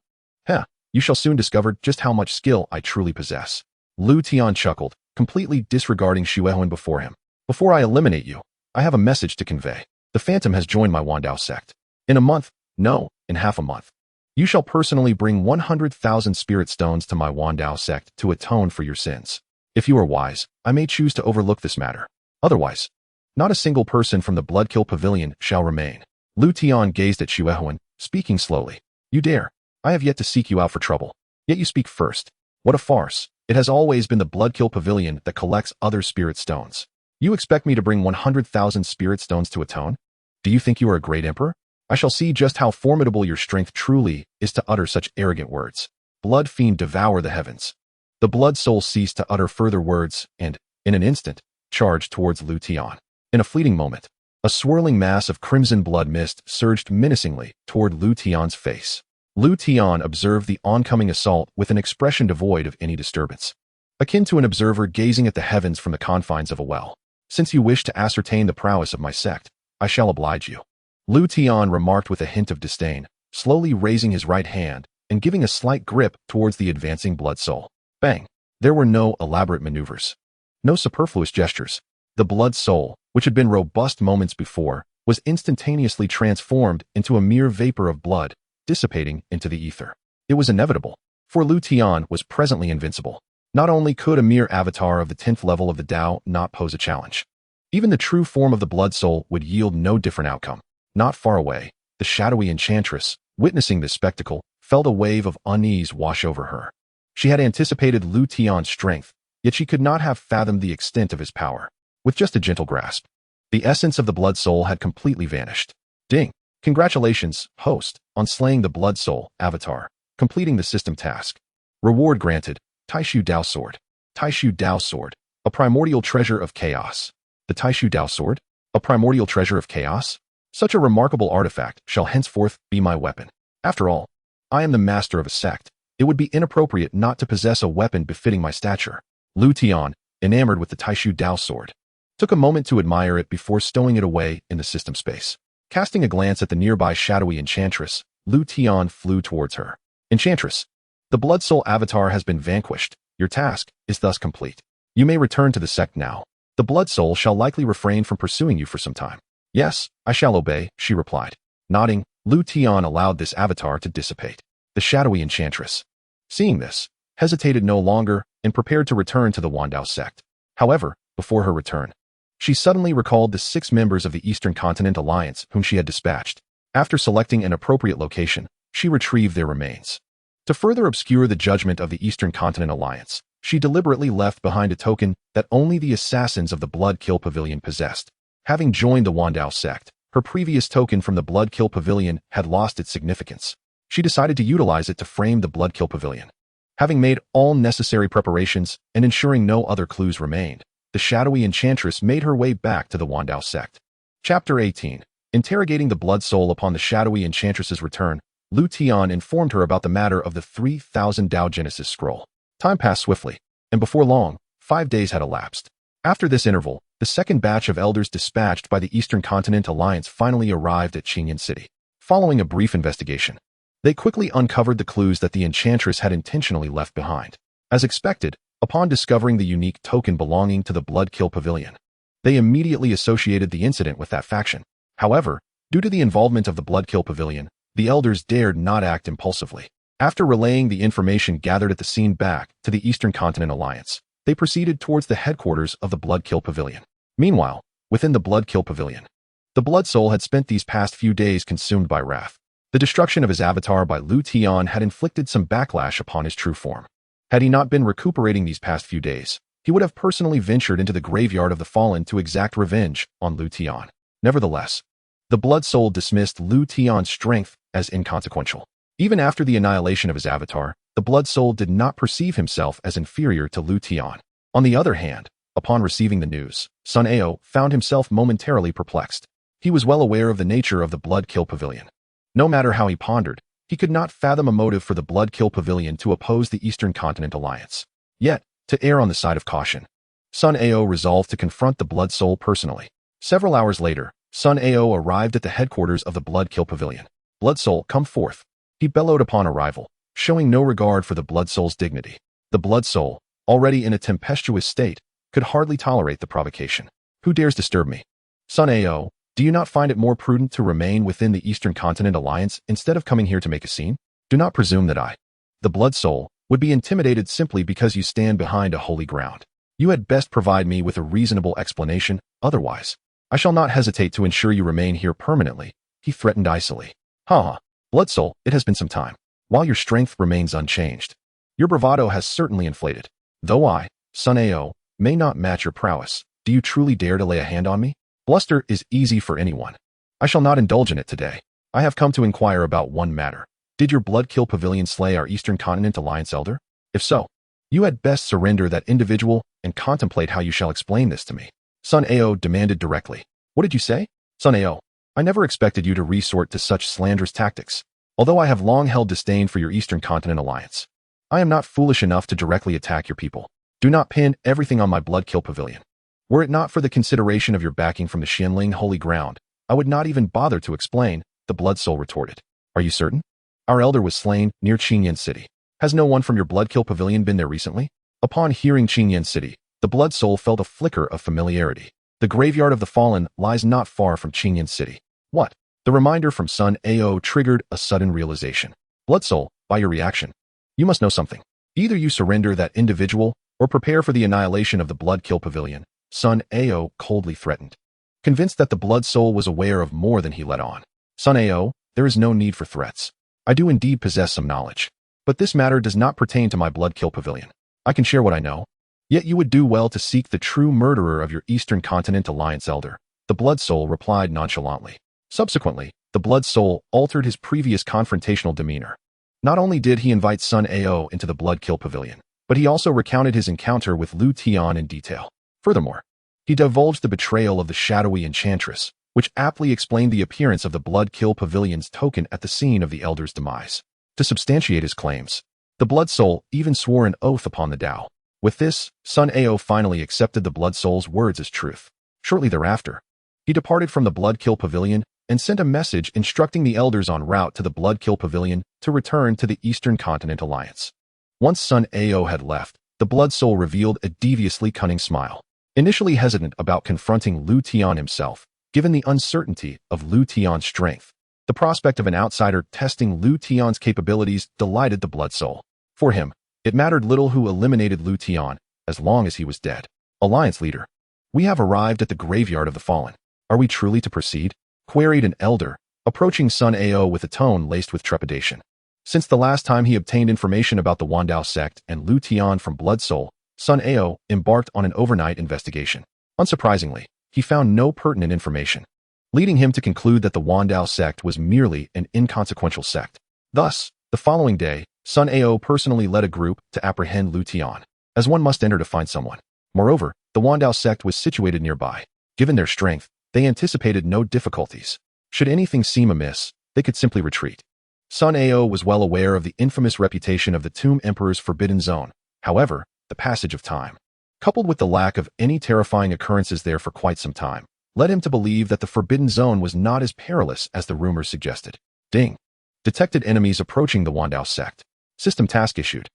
You shall soon discover just how much skill I truly possess. Liutian chuckled, completely disregarding Xianxiahuan before him. Before I eliminate you, I have a message to convey. The phantom has joined my Dao Sect. In a month, no, in half a month, you shall personally bring 100,000 spirit stones to my Dao Sect to atone for your sins. If you are wise, I may choose to overlook this matter. Otherwise, not a single person from the Bloodkill Pavilion shall remain. Liutian gazed at Xianxiahuan, speaking slowly. You dare. I have yet to seek you out for trouble. Yet you speak first. What a farce. It has always been the Bloodkill Pavilion that collects other spirit stones. You expect me to bring 100,000 spirit stones to atone? Do you think you are a great emperor? I shall see just how formidable your strength truly is to utter such arrogant words. Blood fiend, devour the heavens. The blood soul ceased to utter further words and, in an instant, charged towards Liutian. In a fleeting moment, a swirling mass of crimson blood mist surged menacingly toward Liutian's face. Liutian observed the oncoming assault with an expression devoid of any disturbance, akin to an observer gazing at the heavens from the confines of a well. Since you wish to ascertain the prowess of my sect, I shall oblige you. Liutian remarked with a hint of disdain, slowly raising his right hand and giving a slight grip towards the advancing blood soul. Bang! There were no elaborate maneuvers, no superfluous gestures. The blood soul, which had been robust moments before, was instantaneously transformed into a mere vapor of blood, dissipating into the ether. It was inevitable, for Liutian was presently invincible. Not only could a mere avatar of the 10th level of the Tao not pose a challenge, even the true form of the blood soul would yield no different outcome. Not far away, the shadowy enchantress, witnessing this spectacle, felt a wave of unease wash over her. She had anticipated Liutian's strength, yet she could not have fathomed the extent of his power. With just a gentle grasp, the essence of the blood soul had completely vanished. Ding! Congratulations, host, on slaying the blood soul avatar, completing the system task. Reward granted, Taishu Dao Sword. Taishu Dao Sword, a primordial treasure of chaos. The Taishu Dao Sword? A primordial treasure of chaos? Such a remarkable artifact shall henceforth be my weapon. After all, I am the master of a sect. It would be inappropriate not to possess a weapon befitting my stature. Liutian, enamored with the Taishu Dao sword, took a moment to admire it before stowing it away in the system space. Casting a glance at the nearby shadowy enchantress, Liutian flew towards her. Enchantress, the Blood Soul avatar has been vanquished. Your task is thus complete. You may return to the sect now. The Blood Soul shall likely refrain from pursuing you for some time. Yes, I shall obey, she replied. Nodding, Liutian allowed this avatar to dissipate. The shadowy enchantress, seeing this, hesitated no longer and prepared to return to the Wandao sect. However, before her return, she suddenly recalled the 6 members of the Eastern Continent Alliance whom she had dispatched. After selecting an appropriate location, she retrieved their remains. To further obscure the judgment of the Eastern Continent Alliance, she deliberately left behind a token that only the assassins of the Blood Kill Pavilion possessed. Having joined the Wandao sect, her previous token from the Blood Kill Pavilion had lost its significance. She decided to utilize it to frame the Blood Kill Pavilion. Having made all necessary preparations and ensuring no other clues remained, the shadowy enchantress made her way back to the Wandao sect. Chapter 18. Interrogating the Blood Soul. Upon the shadowy enchantress's return, Liutian informed her about the matter of the 3000 Dao Genesis scroll. Time passed swiftly, and before long, 5 days had elapsed. After this interval, the second batch of elders dispatched by the Eastern Continent Alliance finally arrived at Xianxian City. Following a brief investigation, they quickly uncovered the clues that the enchantress had intentionally left behind. As expected, upon discovering the unique token belonging to the Blood Kill Pavilion, they immediately associated the incident with that faction. However, due to the involvement of the Blood Kill Pavilion, the elders dared not act impulsively. After relaying the information gathered at the scene back to the Eastern Continent Alliance, they proceeded towards the headquarters of the Blood Kill Pavilion. Meanwhile, within the Blood Kill Pavilion, the Blood Soul had spent these past few days consumed by wrath. The destruction of his avatar by Liutian had inflicted some backlash upon his true form. Had he not been recuperating these past few days, he would have personally ventured into the graveyard of the fallen to exact revenge on Liutian. Nevertheless, the Blood Soul dismissed Liutian's strength as inconsequential. Even after the annihilation of his avatar, the Blood Soul did not perceive himself as inferior to Liutian. On the other hand, upon receiving the news, Sun Ao found himself momentarily perplexed. He was well aware of the nature of the Blood Kill Pavilion. No matter how he pondered, he could not fathom a motive for the Blood Kill Pavilion to oppose the Eastern Continent Alliance. Yet, to err on the side of caution, Sun Ao resolved to confront the Blood Soul personally. Several hours later, Sun Ao arrived at the headquarters of the Blood Kill Pavilion. Blood Soul, come forth, he bellowed upon arrival, showing no regard for the Blood Soul's dignity. The Blood Soul, already in a tempestuous state, could hardly tolerate the provocation. Who dares disturb me? Sun Ao, do you not find it more prudent to remain within the Eastern Continent Alliance instead of coming here to make a scene? Do not presume that I, the Blood Soul, would be intimidated simply because you stand behind a holy ground. You had best provide me with a reasonable explanation, otherwise, I shall not hesitate to ensure you remain here permanently, he threatened icily. Ha! Blood Soul, it has been some time. While your strength remains unchanged, your bravado has certainly inflated. Though I, Sun Ao, may not match your prowess, do you truly dare to lay a hand on me? Bluster is easy for anyone. I shall not indulge in it today. I have come to inquire about one matter. Did your Blood Kill Pavilion slay our Eastern Continent Alliance elder? If so, you had best surrender that individual and contemplate how you shall explain this to me. Sun Ao demanded directly. What did you say? Sun Ao, I never expected you to resort to such slanderous tactics. Although I have long held disdain for your Eastern Continent Alliance, I am not foolish enough to directly attack your people. Do not pin everything on my Blood Kill Pavilion. Were it not for the consideration of your backing from the Xianling holy ground, I would not even bother to explain, the Blood Soul retorted. Are you certain? Our elder was slain near Xianxian City. Has no one from your Blood Kill Pavilion been there recently? Upon hearing Xianxian City, the Blood Soul felt a flicker of familiarity. The graveyard of the fallen lies not far from Xianxian City. What? The reminder from Sun Ao triggered a sudden realization. Blood Soul, by your reaction, you must know something. Either you surrender that individual or prepare for the annihilation of the Blood Kill Pavilion, Sun Ao coldly threatened. Convinced that the Blood Soul was aware of more than he let on. Sun Ao, there is no need for threats. I do indeed possess some knowledge, but this matter does not pertain to my Blood Kill Pavilion. I can share what I know. Yet you would do well to seek the true murderer of your Eastern Continent Alliance elder, the Blood Soul replied nonchalantly. Subsequently, the Blood Soul altered his previous confrontational demeanor. Not only did he invite Sun Ao into the Blood Kill Pavilion, but he also recounted his encounter with Liutian in detail. Furthermore, he divulged the betrayal of the shadowy enchantress, which aptly explained the appearance of the Blood Kill Pavilion's token at the scene of the elder's demise. To substantiate his claims, the Blood Soul even swore an oath upon the Tao. With this, Sun Ao finally accepted the Blood Soul's words as truth. Shortly thereafter, he departed from the Blood Kill Pavilion and sent a message instructing the elders en route to the Blood Kill Pavilion to return to the Eastern Continent Alliance. Once Sun Ao had left, the Blood Soul revealed a deviously cunning smile. Initially hesitant about confronting Liutian himself, given the uncertainty of Liutian's strength, the prospect of an outsider testing Liutian's capabilities delighted the Blood Soul. For him, it mattered little who eliminated Liutian, as long as he was dead. Alliance leader. We have arrived at the graveyard of the fallen. Are we truly to proceed? Queried an elder, approaching Sun Ao with a tone laced with trepidation. Since the last time he obtained information about the Dao Sect and Liutian from Blood Soul, Sun Ao embarked on an overnight investigation. Unsurprisingly, he found no pertinent information, leading him to conclude that the Dao Sect was merely an inconsequential sect. Thus, the following day, Sun Ao personally led a group to apprehend Liutian, as one must enter to find someone. Moreover, the Dao Sect was situated nearby. Given their strength, they anticipated no difficulties. Should anything seem amiss, they could simply retreat. Sun Ao was well aware of the infamous reputation of the Tomb Emperor's Forbidden Zone. However, the passage of time, coupled with the lack of any terrifying occurrences there for quite some time, led him to believe that the Forbidden Zone was not as perilous as the rumors suggested. Ding. Detected enemies approaching the Dao Sect. System task issued.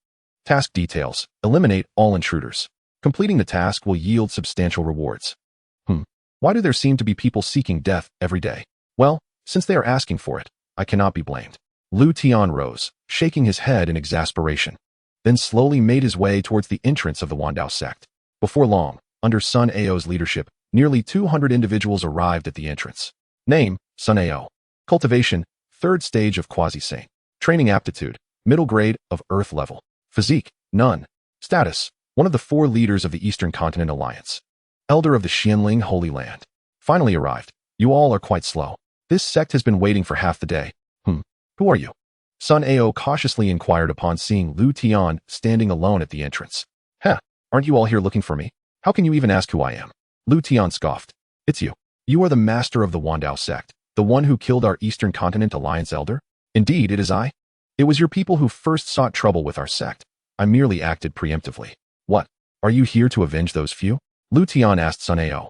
Task details. Eliminate all intruders. Completing the task will yield substantial rewards. Why do there seem to be people seeking death every day? Well, since they are asking for it, I cannot be blamed. Liutian rose, shaking his head in exasperation, then slowly made his way towards the entrance of the Dao Sect. Before long, under Sun Ao's leadership, nearly 200 individuals arrived at the entrance. Name, Sun Ao. Cultivation, 3rd stage of quasi-saint. Training aptitude, middle grade of Earth level. Physique, none. Status, one of the 4 leaders of the Eastern Continent Alliance. Elder of the Xianling Holy Land. Finally arrived. You all are quite slow. This sect has been waiting for half the day. Who are you? Sun Ao cautiously inquired upon seeing Liutian standing alone at the entrance. Aren't you all here looking for me? How can you even ask who I am? Liutian scoffed. It's you. You are the master of the Dao Sect, the one who killed our Eastern Continent Alliance elder? Indeed, it is I. It was your people who first sought trouble with our sect. I merely acted preemptively. What? Are you here to avenge those few? Liutian asked Sun Ao,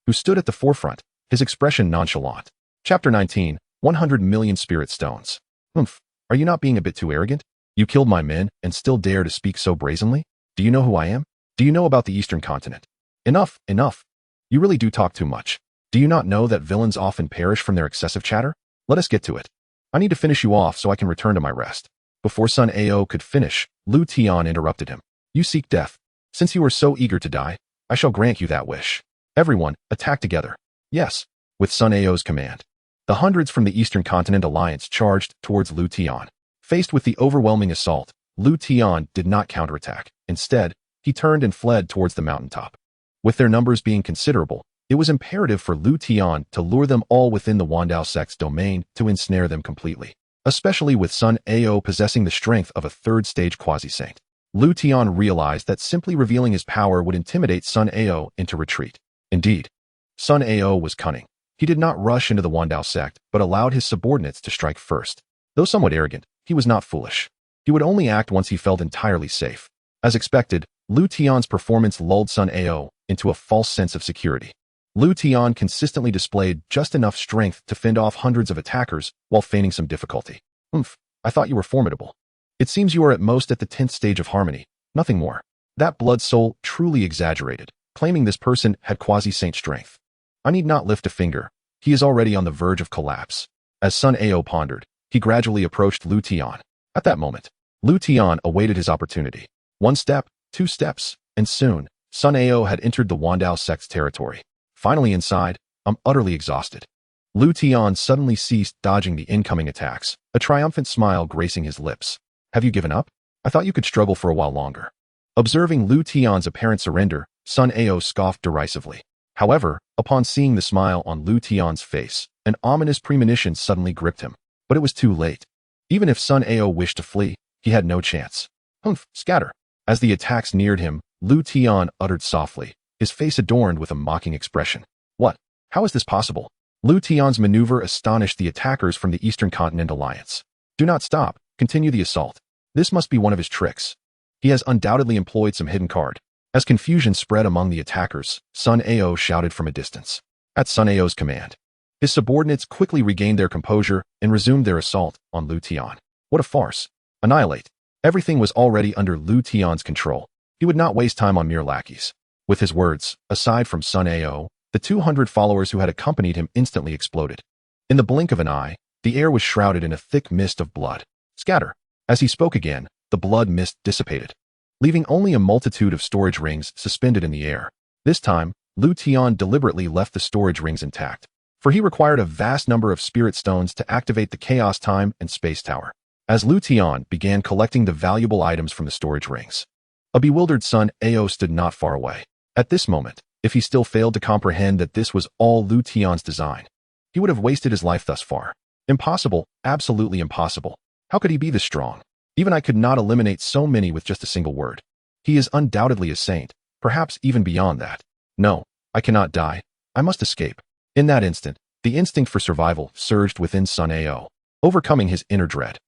who stood at the forefront, his expression nonchalant. Chapter 19, 100 million spirit stones. Are you not being a bit too arrogant? You killed my men and still dare to speak so brazenly? Do you know who I am? Do you know about the Eastern Continent? Enough. You really do talk too much. Do you not know that villains often perish from their excessive chatter? Let us get to it. I need to finish you off so I can return to my rest. Before Sun Ao could finish, Liutian interrupted him. You seek death. Since you are so eager to die, I shall grant you that wish. Everyone, attack together. Yes, with Sun Ao's command. The hundreds from the Eastern Continent Alliance charged towards Liutian. Faced with the overwhelming assault, Liutian did not counterattack. Instead, he turned and fled towards the mountaintop. With their numbers being considerable, it was imperative for Liutian to lure them all within the Dao Sect's domain to ensnare them completely, especially with Sun Ao possessing the strength of a 3rd stage quasi-saint. Liutian realized that simply revealing his power would intimidate Sun Ao into retreat. Indeed, Sun Ao was cunning. He did not rush into the Dao Sect, but allowed his subordinates to strike first. Though somewhat arrogant, he was not foolish. He would only act once he felt entirely safe. As expected, Liutian's performance lulled Sun Ao into a false sense of security. Liutian consistently displayed just enough strength to fend off hundreds of attackers while feigning some difficulty. I thought you were formidable. It seems you are at most at the 10th stage of harmony, nothing more. That Blood Soul truly exaggerated, claiming this person had quasi-saint strength. I need not lift a finger. He is already on the verge of collapse. As Sun Ao pondered, he gradually approached Liutian. At that moment, Liutian awaited his opportunity. 1 step, 2 steps, and soon, Sun Ao had entered the Dao Sect's territory. Finally inside, I'm utterly exhausted. Liutian suddenly ceased dodging the incoming attacks, a triumphant smile gracing his lips. Have you given up? I thought you could struggle for a while longer. Observing Liutian's apparent surrender, Sun Ao scoffed derisively. However, upon seeing the smile on Liutian's face, an ominous premonition suddenly gripped him. But it was too late. Even if Sun Ao wished to flee, he had no chance. Scatter. As the attacks neared him, Liutian uttered softly, his face adorned with a mocking expression. What? How is this possible? Liutian's maneuver astonished the attackers from the Eastern Continent Alliance. Do not stop. Continue the assault. This must be one of his tricks. He has undoubtedly employed some hidden card. As confusion spread among the attackers, Sun Ao shouted from a distance. At Sun Ao's command, his subordinates quickly regained their composure and resumed their assault on Liutian. What a farce. Annihilate. Everything was already under Liutian's control. He would not waste time on mere lackeys. With his words, aside from Sun Ao, the 200 followers who had accompanied him instantly exploded. In the blink of an eye, the air was shrouded in a thick mist of blood. Scatter. As he spoke again, the blood mist dissipated, leaving only a multitude of storage rings suspended in the air. This time, Liutian deliberately left the storage rings intact, for he required a vast number of spirit stones to activate the Chaos Time and Space Tower. As Liutian began collecting the valuable items from the storage rings, a bewildered Sun Ao stood not far away. At this moment, if he still failed to comprehend that this was all Liutian's design, he would have wasted his life thus far. Impossible, absolutely impossible. How could he be this strong? Even I could not eliminate so many with just a single word. He is undoubtedly a saint, perhaps even beyond that. No, I cannot die. I must escape. In that instant, the instinct for survival surged within Sun Ao, overcoming his inner dread.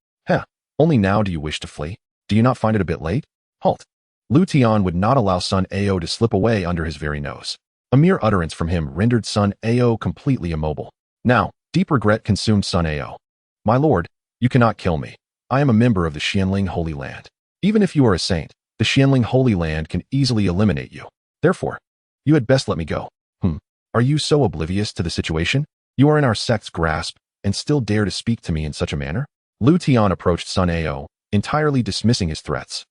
Only now do you wish to flee? Do you not find it a bit late? Halt. Liutian would not allow Sun Ao to slip away under his very nose. A mere utterance from him rendered Sun Ao completely immobile. Now, deep regret consumed Sun Ao. My lord, you cannot kill me. I am a member of the Xianling Holy Land. Even if you are a saint, the Xianling Holy Land can easily eliminate you. Therefore, you had best let me go. Are you so oblivious to the situation? You are in our sect's grasp, and still dare to speak to me in such a manner? Liutian approached Sun Ao, entirely dismissing his threats.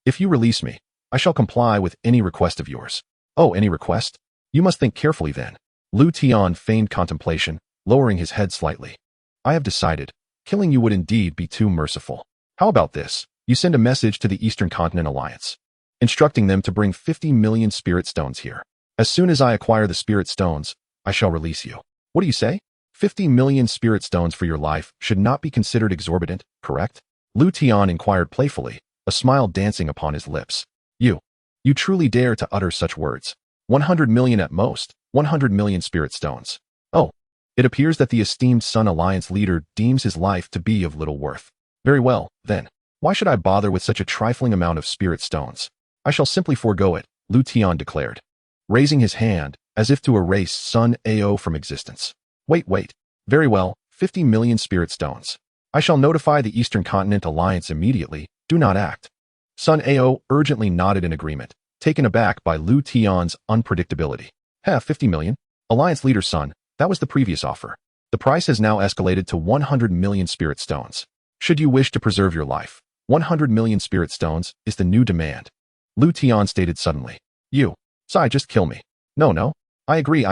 If you release me, I shall comply with any request of yours. Oh, any request? You must think carefully then. Liutian feigned contemplation, lowering his head slightly. I have decided. Killing you would indeed be too merciful. How about this? You send a message to the Eastern Continent Alliance, instructing them to bring 50 million spirit stones here. As soon as I acquire the spirit stones, I shall release you. What do you say? 50 million spirit stones for your life should not be considered exorbitant, correct? Liutian inquired playfully, a smile dancing upon his lips. You truly dare to utter such words. 100 million at most, 100 million spirit stones. Oh, it appears that the esteemed Sun Alliance leader deems his life to be of little worth. Very well, then. Why should I bother with such a trifling amount of spirit stones? I shall simply forego it, Liutian declared, raising his hand as if to erase Sun Ao from existence. Wait. Very well, 50 million spirit stones. I shall notify the Eastern Continent Alliance immediately. Do not act. Sun Ao urgently nodded in agreement, taken aback by Liutian's unpredictability. 50 million? Alliance leader Sun, that was the previous offer. The price has now escalated to 100 million spirit stones. Should you wish to preserve your life, 100 million spirit stones is the new demand. Liutian stated suddenly. Sai, just kill me. No. I agree.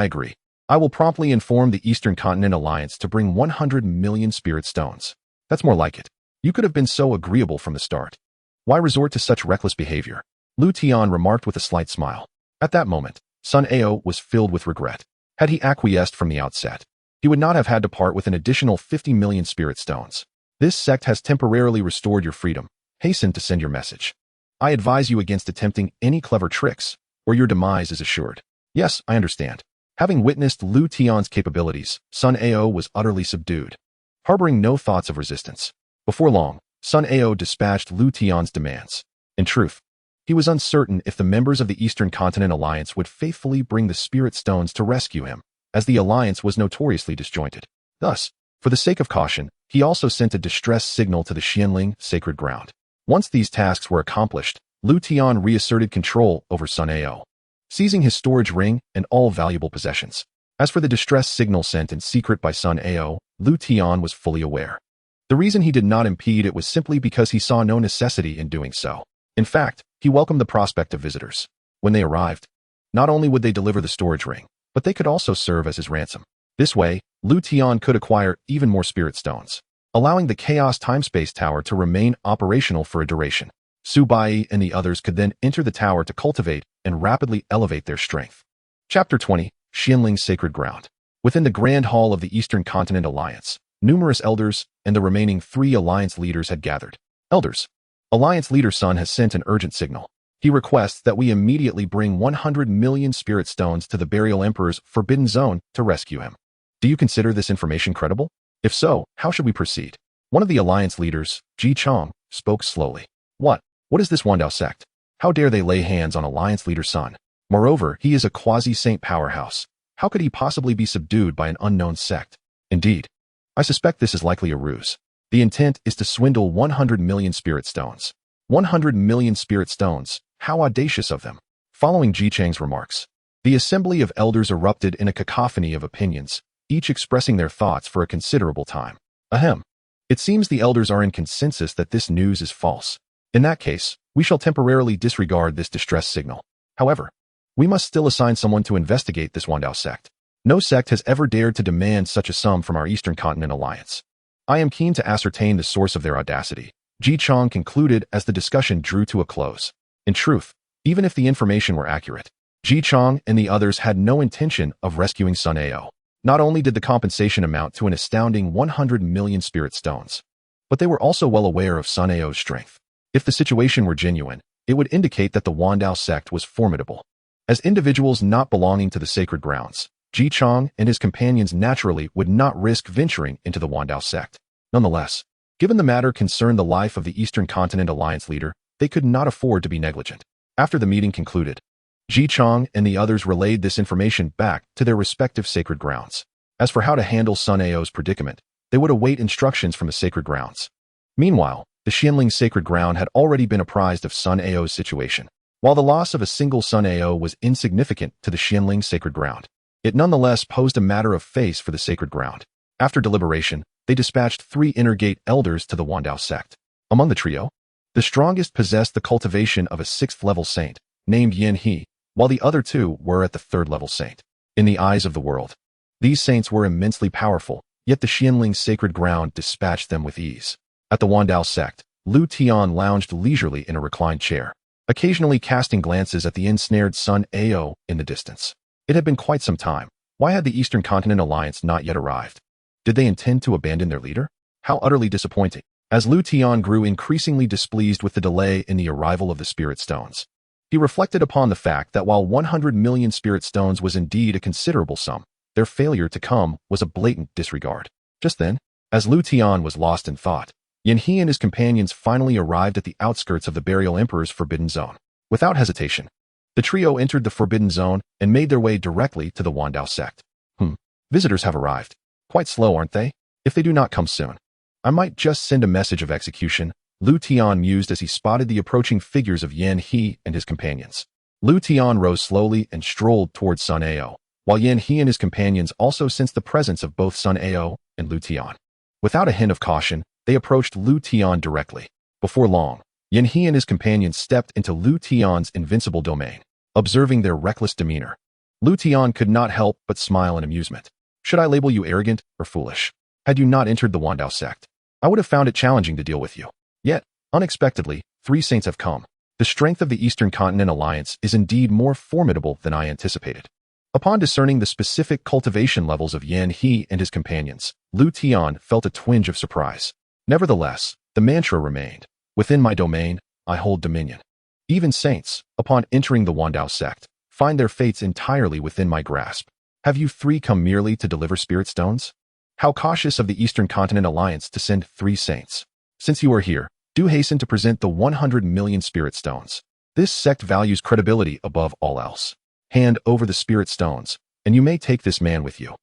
I will promptly inform the Eastern Continent Alliance to bring 100 million spirit stones. That's more like it. You could have been so agreeable from the start. Why resort to such reckless behavior? Liutian remarked with a slight smile. At that moment, Sun Ao was filled with regret. Had he acquiesced from the outset, he would not have had to part with an additional 50 million spirit stones. This sect has temporarily restored your freedom. Hasten to send your message. I advise you against attempting any clever tricks, or your demise is assured. Yes, I understand. Having witnessed Liutian's capabilities, Sun Ao was utterly subdued, harboring no thoughts of resistance. Before long, Sun Ao dispatched Liutian's demands. In truth, he was uncertain if the members of the Eastern Continent Alliance would faithfully bring the spirit stones to rescue him, as the alliance was notoriously disjointed. Thus, for the sake of caution, he also sent a distress signal to the Xianling sacred ground. Once these tasks were accomplished, Liutian reasserted control over Sun Ao, seizing his storage ring and all valuable possessions. As for the distress signal sent in secret by Sun Ao, Liutian was fully aware. The reason he did not impede it was simply because he saw no necessity in doing so. In fact, he welcomed the prospect of visitors. When they arrived, not only would they deliver the storage ring, but they could also serve as his ransom. This way, Liutian could acquire even more spirit stones, allowing the Chaos Time-Space Tower to remain operational for a duration. Subai and the others could then enter the tower to cultivate and rapidly elevate their strength. Chapter 20, Xianling's Sacred Ground. Within the Grand Hall of the Eastern Continent Alliance, numerous elders and the remaining 3 alliance leaders had gathered. Elders. Alliance leader Sun has sent an urgent signal. He requests that we immediately bring 100 million spirit stones to the Burial Emperor's Forbidden Zone to rescue him. Do you consider this information credible? If so, how should we proceed? One of the alliance leaders, Ji Chong, spoke slowly. What is this Wandao sect? How dare they lay hands on Alliance leader's son? Moreover, he is a quasi-saint powerhouse. How could he possibly be subdued by an unknown sect? Indeed, I suspect this is likely a ruse. The intent is to swindle 100 million spirit stones. 100 million spirit stones, how audacious of them. Following Ji Chang's remarks, the assembly of elders erupted in a cacophony of opinions, each expressing their thoughts for a considerable time. Ahem. It seems the elders are in consensus that this news is false. In that case, we shall temporarily disregard this distress signal. However, we must still assign someone to investigate this Dao sect. No sect has ever dared to demand such a sum from our Eastern Continent alliance. I am keen to ascertain the source of their audacity, Ji Chang concluded as the discussion drew to a close. In truth, even if the information were accurate, Ji Chang and the others had no intention of rescuing Sun Ao. Not only did the compensation amount to an astounding 100 million spirit stones, but they were also well aware of Sun Ao's strength. If the situation were genuine, it would indicate that the Dao sect was formidable. As individuals not belonging to the sacred grounds, Ji Chang and his companions naturally would not risk venturing into the Dao sect. Nonetheless, given the matter concerned the life of the Eastern Continent Alliance leader, they could not afford to be negligent. After the meeting concluded, Ji Chang and the others relayed this information back to their respective sacred grounds. As for how to handle Sun Ao's predicament, they would await instructions from the sacred grounds. Meanwhile, the Xianling sacred ground had already been apprised of Sun Ao's situation. While the loss of a single Sun Ao was insignificant to the Xianling sacred ground, it nonetheless posed a matter of face for the sacred ground. After deliberation, they dispatched 3 inner gate elders to the Dao sect. Among the trio, the strongest possessed the cultivation of a 6th-level saint, named Yan He, while the other 2 were at the 3rd-level saint. In the eyes of the world, these saints were immensely powerful, yet the Xianling sacred ground dispatched them with ease. At the Dao sect, Liutian lounged leisurely in a reclined chair, occasionally casting glances at the ensnared Sun Ao in the distance. It had been quite some time. Why had the Eastern Continent Alliance not yet arrived? Did they intend to abandon their leader? How utterly disappointing. As Liutian grew increasingly displeased with the delay in the arrival of the spirit stones, he reflected upon the fact that while 100 million spirit stones was indeed a considerable sum, their failure to come was a blatant disregard. Just then, as Liutian was lost in thought, Yan He and his companions finally arrived at the outskirts of the Burial Emperor's Forbidden Zone. Without hesitation, the trio entered the Forbidden Zone and made their way directly to the Dao sect. Visitors have arrived. Quite slow, aren't they? If they do not come soon, I might just send a message of execution, Liutian mused as he spotted the approaching figures of Yan He and his companions. Liutian rose slowly and strolled towards Sun Ao, while Yan He and his companions also sensed the presence of both Sun Ao and Liutian. Without a hint of caution, they approached Liutian directly. Before long, Yan He and his companions stepped into Liutian's invincible domain. Observing their reckless demeanor, Liutian could not help but smile in amusement. Should I label you arrogant or foolish? Had you not entered the Dao sect, I would have found it challenging to deal with you. Yet, unexpectedly, 3 saints have come. The strength of the Eastern Continent Alliance is indeed more formidable than I anticipated. Upon discerning the specific cultivation levels of Yan He and his companions, Liutian felt a twinge of surprise. Nevertheless, the mantra remained. Within my domain, I hold dominion. Even saints, upon entering the Dao sect, find their fates entirely within my grasp. Have you 3 come merely to deliver spirit stones? How cautious of the Eastern Continent Alliance to send 3 saints. Since you are here, do hasten to present the 100 million spirit stones. This sect values credibility above all else. Hand over the spirit stones, and you may take this man with you.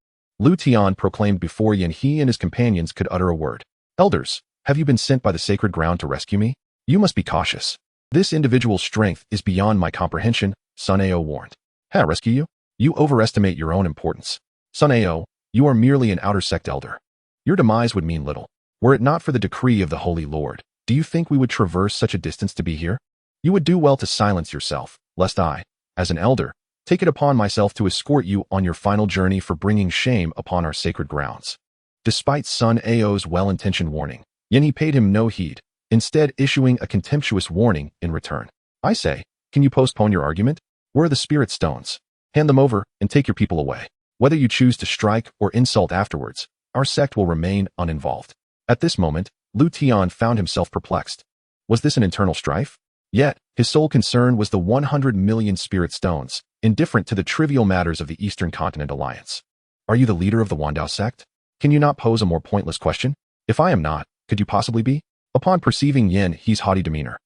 Liutian proclaimed before Yan He and his companions could utter a word. Elders, have you been sent by the sacred ground to rescue me? You must be cautious. This individual's strength is beyond my comprehension, Sun Ao warned. Rescue you? You overestimate your own importance. Sun Ao, you are merely an outer sect elder. Your demise would mean little. Were it not for the decree of the Holy Lord, do you think we would traverse such a distance to be here? You would do well to silence yourself, lest I, as an elder, take it upon myself to escort you on your final journey for bringing shame upon our sacred grounds. Despite Sun Ao's well-intentioned warning, Yan He paid him no heed, instead issuing a contemptuous warning in return. I say, can you postpone your argument? Where are the spirit stones? Hand them over and take your people away. Whether you choose to strike or insult afterwards, our sect will remain uninvolved. At this moment, Liutian found himself perplexed. Was this an internal strife? Yet, his sole concern was the 100 million spirit stones, indifferent to the trivial matters of the Eastern Continent Alliance. Are you the leader of the Dao sect? Can you not pose a more pointless question? If I am not, could you possibly be? Upon perceiving Yan He's haughty demeanor,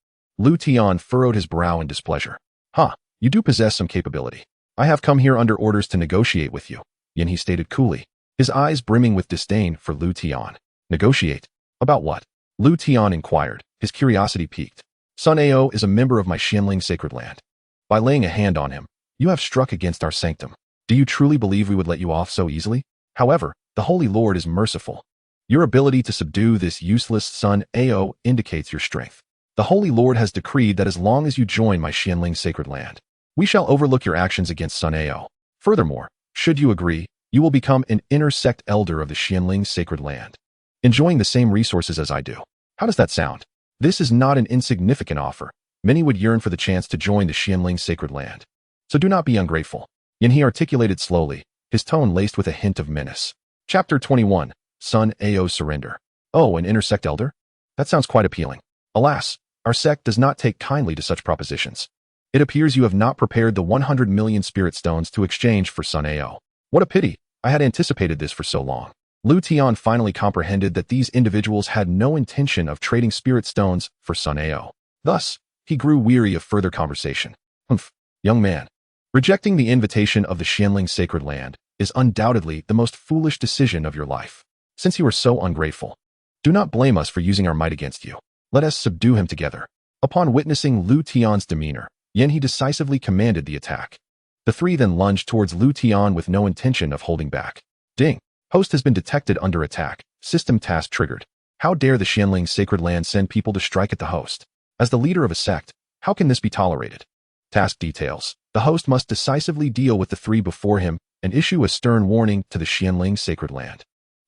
Liutian furrowed his brow in displeasure. "Huh, you do possess some capability. I have come here under orders to negotiate with you," Yanhe stated coolly, his eyes brimming with disdain for Liutian. "Negotiate? About what?" Liutian inquired, his curiosity piqued. "Sun Ao is a member of my Xianling sacred land. By laying a hand on him, you have struck against our sanctum. Do you truly believe we would let you off so easily? However, the Holy Lord is merciful. Your ability to subdue this useless Sun Ao indicates your strength. The Holy Lord has decreed that as long as you join my Xianling sacred land, we shall overlook your actions against Sun Ao. Furthermore, should you agree, you will become an inner sect elder of the Xianling sacred land, enjoying the same resources as I do. How does that sound? This is not an insignificant offer. Many would yearn for the chance to join the Xianling sacred land. So do not be ungrateful." Yanhe articulated slowly, his tone laced with a hint of menace. Chapter 21, Sun Ao's Surrender. "Oh, an inner sect elder? That sounds quite appealing. Alas, our sect does not take kindly to such propositions. It appears you have not prepared the 100 million spirit stones to exchange for Sun Ao. What a pity, I had anticipated this for so long." Liutian finally comprehended that these individuals had no intention of trading spirit stones for Sun Ao. Thus, he grew weary of further conversation. "Humph, young man. Rejecting the invitation of the Xianling sacred land is undoubtedly the most foolish decision of your life. Since you are so ungrateful, do not blame us for using our might against you. Let us subdue him together." Upon witnessing Liutian's demeanor, Yanhe decisively commanded the attack. The three then lunged towards Liutian with no intention of holding back. Ding! Host has been detected under attack. System task triggered. How dare the Xianling sacred land send people to strike at the host? As the leader of a sect, how can this be tolerated? Task details. The host must decisively deal with the three before him and issue a stern warning to the Xianling sacred land.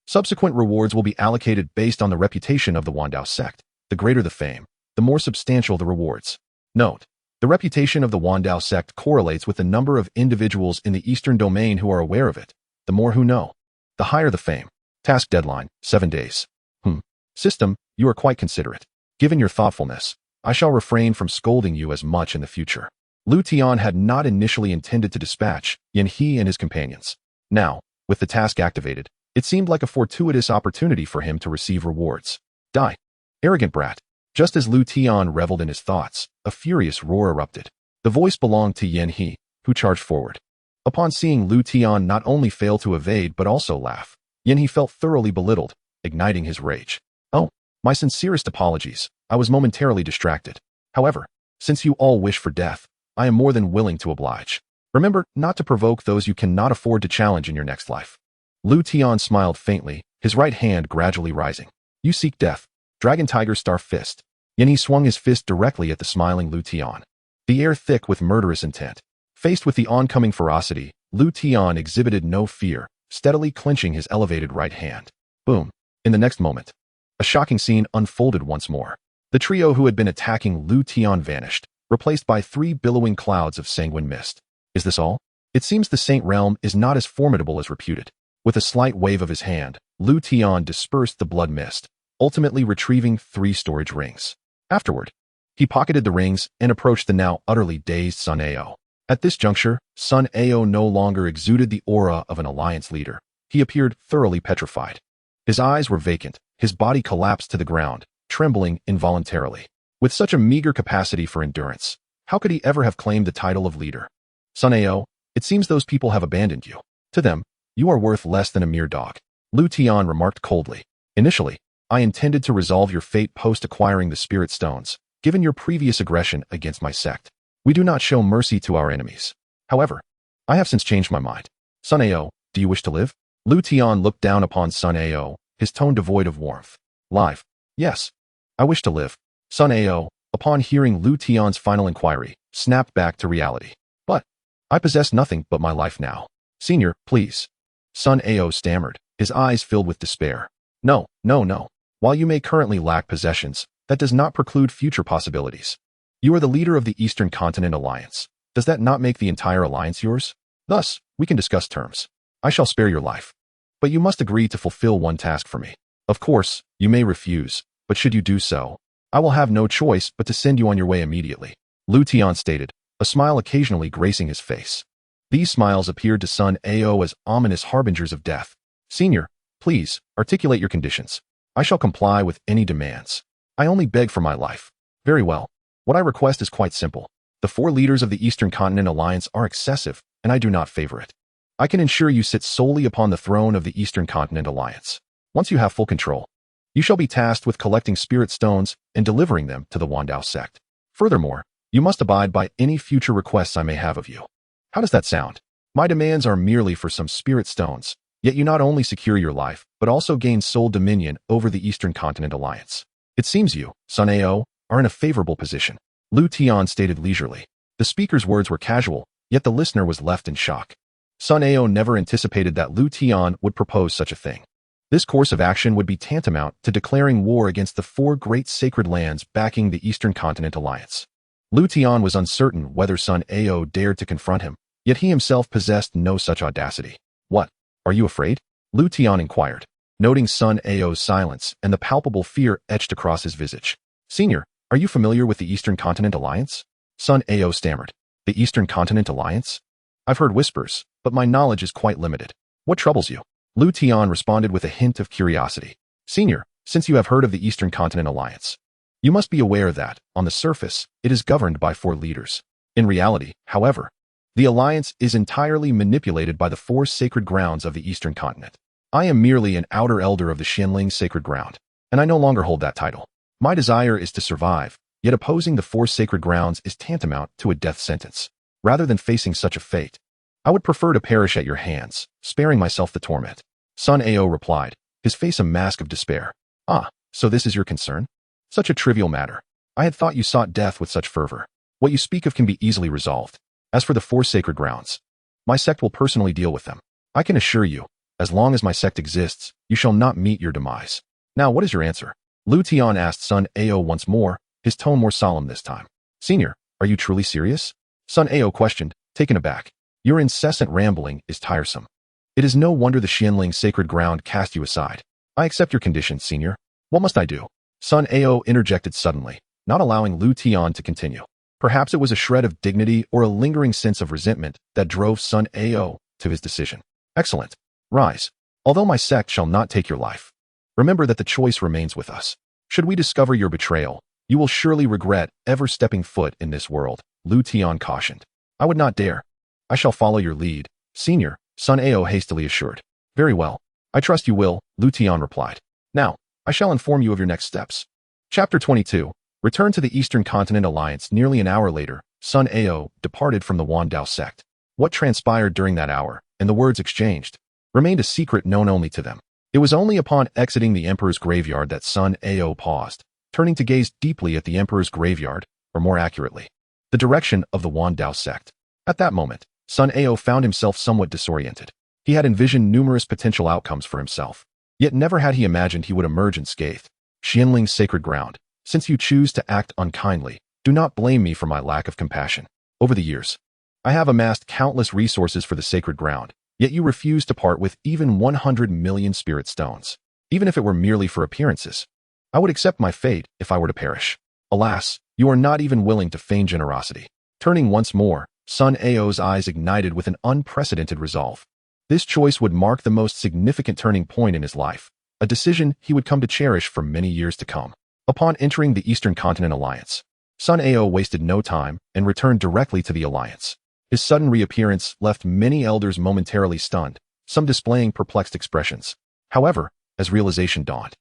Subsequent rewards will be allocated based on the reputation of the Dao Sect. The greater the fame, the more substantial the rewards. Note: the reputation of the Dao Sect correlates with the number of individuals in the Eastern Domain who are aware of it. The more who know, the higher the fame. Task deadline, 7 days. System, you are quite considerate. Given your thoughtfulness, I shall refrain from scolding you as much in the future. Liutian had not initially intended to dispatch Yanhe and his companions. Now, with the task activated, it seemed like a fortuitous opportunity for him to receive rewards. Die, arrogant brat. Just as Liutian reveled in his thoughts, a furious roar erupted. The voice belonged to Yanhe, who charged forward. Upon seeing Liutian not only fail to evade but also laugh, Yanhe felt thoroughly belittled, igniting his rage. "Oh, my sincerest apologies, I was momentarily distracted. However, since you all wish for death, I am more than willing to oblige. Remember not to provoke those you cannot afford to challenge in your next life." Liutian smiled faintly, his right hand gradually rising. "You seek death. Dragon Tiger Star Fist." Yanhe swung his fist directly at the smiling Liutian, the air thick with murderous intent. Faced with the oncoming ferocity, Liutian exhibited no fear, steadily clenching his elevated right hand. Boom. In the next moment, a shocking scene unfolded once more. The trio who had been attacking Liutian vanished, replaced by 3 billowing clouds of sanguine mist. Is this all? It seems the Saint Realm is not as formidable as reputed. With a slight wave of his hand, Liutian dispersed the blood mist, ultimately retrieving 3 storage rings. Afterward, he pocketed the rings and approached the now utterly dazed Sun Ao. At this juncture, Sun Ao no longer exuded the aura of an alliance leader. He appeared thoroughly petrified. His eyes were vacant, his body collapsed to the ground, trembling involuntarily. With such a meager capacity for endurance, how could he ever have claimed the title of leader? Sun Ao, it seems those people have abandoned you. To them, you are worth less than a mere dog. Liutian remarked coldly. Initially, I intended to resolve your fate post-acquiring the spirit stones, given your previous aggression against my sect. We do not show mercy to our enemies. However, I have since changed my mind. Sun Ao, do you wish to live? Liutian looked down upon Sun Ao, his tone devoid of warmth. Live. Yes. I wish to live. Sun Ao, upon hearing Liutian's final inquiry, snapped back to reality. But I possess nothing but my life now. Senior, please. Sun Ao stammered, his eyes filled with despair. No. While you may currently lack possessions, that does not preclude future possibilities. You are the leader of the Eastern Continent Alliance. Does that not make the entire alliance yours? Thus, we can discuss terms. I shall spare your life. But you must agree to fulfill one task for me. Of course, you may refuse, but should you do so, I will have no choice but to send you on your way immediately. Liutian stated, a smile occasionally gracing his face. These smiles appeared to Sun Ao as ominous harbingers of death. Senior, please, articulate your conditions. I shall comply with any demands. I only beg for my life. Very well. What I request is quite simple. The 4 leaders of the Eastern Continent Alliance are excessive, and I do not favor it. I can ensure you sit solely upon the throne of the Eastern Continent Alliance. Once you have full control, you shall be tasked with collecting spirit stones and delivering them to the Dao Sect. Furthermore, you must abide by any future requests I may have of you. How does that sound? My demands are merely for some spirit stones, yet you not only secure your life, but also gain sole dominion over the Eastern Continent Alliance. It seems you, Sun Ao, are in a favorable position, Liutian stated leisurely. The speaker's words were casual, yet the listener was left in shock. Sun Ao never anticipated that Liutian would propose such a thing. This course of action would be tantamount to declaring war against the 4 great sacred lands backing the Eastern Continent Alliance. Liutian was uncertain whether Sun Ao dared to confront him, yet he himself possessed no such audacity. What? Are you afraid? Liutian inquired, noting Sun Ao's silence and the palpable fear etched across his visage. Senior, are you familiar with the Eastern Continent Alliance? Sun Ao stammered. The Eastern Continent Alliance? I've heard whispers, but my knowledge is quite limited. What troubles you? Liutian responded with a hint of curiosity. Senior, since you have heard of the Eastern Continent Alliance, you must be aware that, on the surface, it is governed by 4 leaders. In reality, however, the alliance is entirely manipulated by the 4 sacred grounds of the Eastern Continent. I am merely an outer elder of the Xianling sacred ground, and I no longer hold that title. My desire is to survive, yet opposing the 4 sacred grounds is tantamount to a death sentence. Rather than facing such a fate, I would prefer to perish at your hands, sparing myself the torment. Sun Ao replied, his face a mask of despair. Ah, so this is your concern? Such a trivial matter. I had thought you sought death with such fervor. What you speak of can be easily resolved. As for the 4 sacred grounds, my sect will personally deal with them. I can assure you, as long as my sect exists, you shall not meet your demise. Now, what is your answer? Liutian asked Sun Ao once more, his tone more solemn this time. Senior, are you truly serious? Sun Ao questioned, taken aback. Your incessant rambling is tiresome. It is no wonder the Xianling sacred ground cast you aside. I accept your conditions, Senior. What must I do? Sun Ao interjected suddenly, not allowing Liutian to continue. Perhaps it was a shred of dignity or a lingering sense of resentment that drove Sun Ao to his decision. Excellent. Rise. Although my sect shall not take your life, remember that the choice remains with us. Should we discover your betrayal, you will surely regret ever stepping foot in this world, Liutian cautioned. I would not dare. I shall follow your lead, Senior, Sun Ao hastily assured. Very well. I trust you will, Liutian replied. Now, I shall inform you of your next steps. Chapter 22. Return to the Eastern Continent Alliance. Nearly an hour later, Sun Ao departed from the Dao Sect. What transpired during that hour, and the words exchanged, remained a secret known only to them. It was only upon exiting the Emperor's graveyard that Sun Ao paused, turning to gaze deeply at the Emperor's graveyard, or more accurately, the direction of the Dao Sect. At that moment, Sun Ao found himself somewhat disoriented. He had envisioned numerous potential outcomes for himself, yet never had he imagined he would emerge unscathed. Xianling's sacred ground, since you choose to act unkindly, do not blame me for my lack of compassion. Over the years, I have amassed countless resources for the sacred ground, yet you refuse to part with even 100 million spirit stones. Even if it were merely for appearances, I would accept my fate if I were to perish. Alas, you are not even willing to feign generosity. Turning once more, Sun Ao's eyes ignited with an unprecedented resolve. This choice would mark the most significant turning point in his life, a decision he would come to cherish for many years to come. Upon entering the Eastern Continent Alliance, Sun Ao wasted no time and returned directly to the Alliance. His sudden reappearance left many elders momentarily stunned, some displaying perplexed expressions. However, as realization dawned,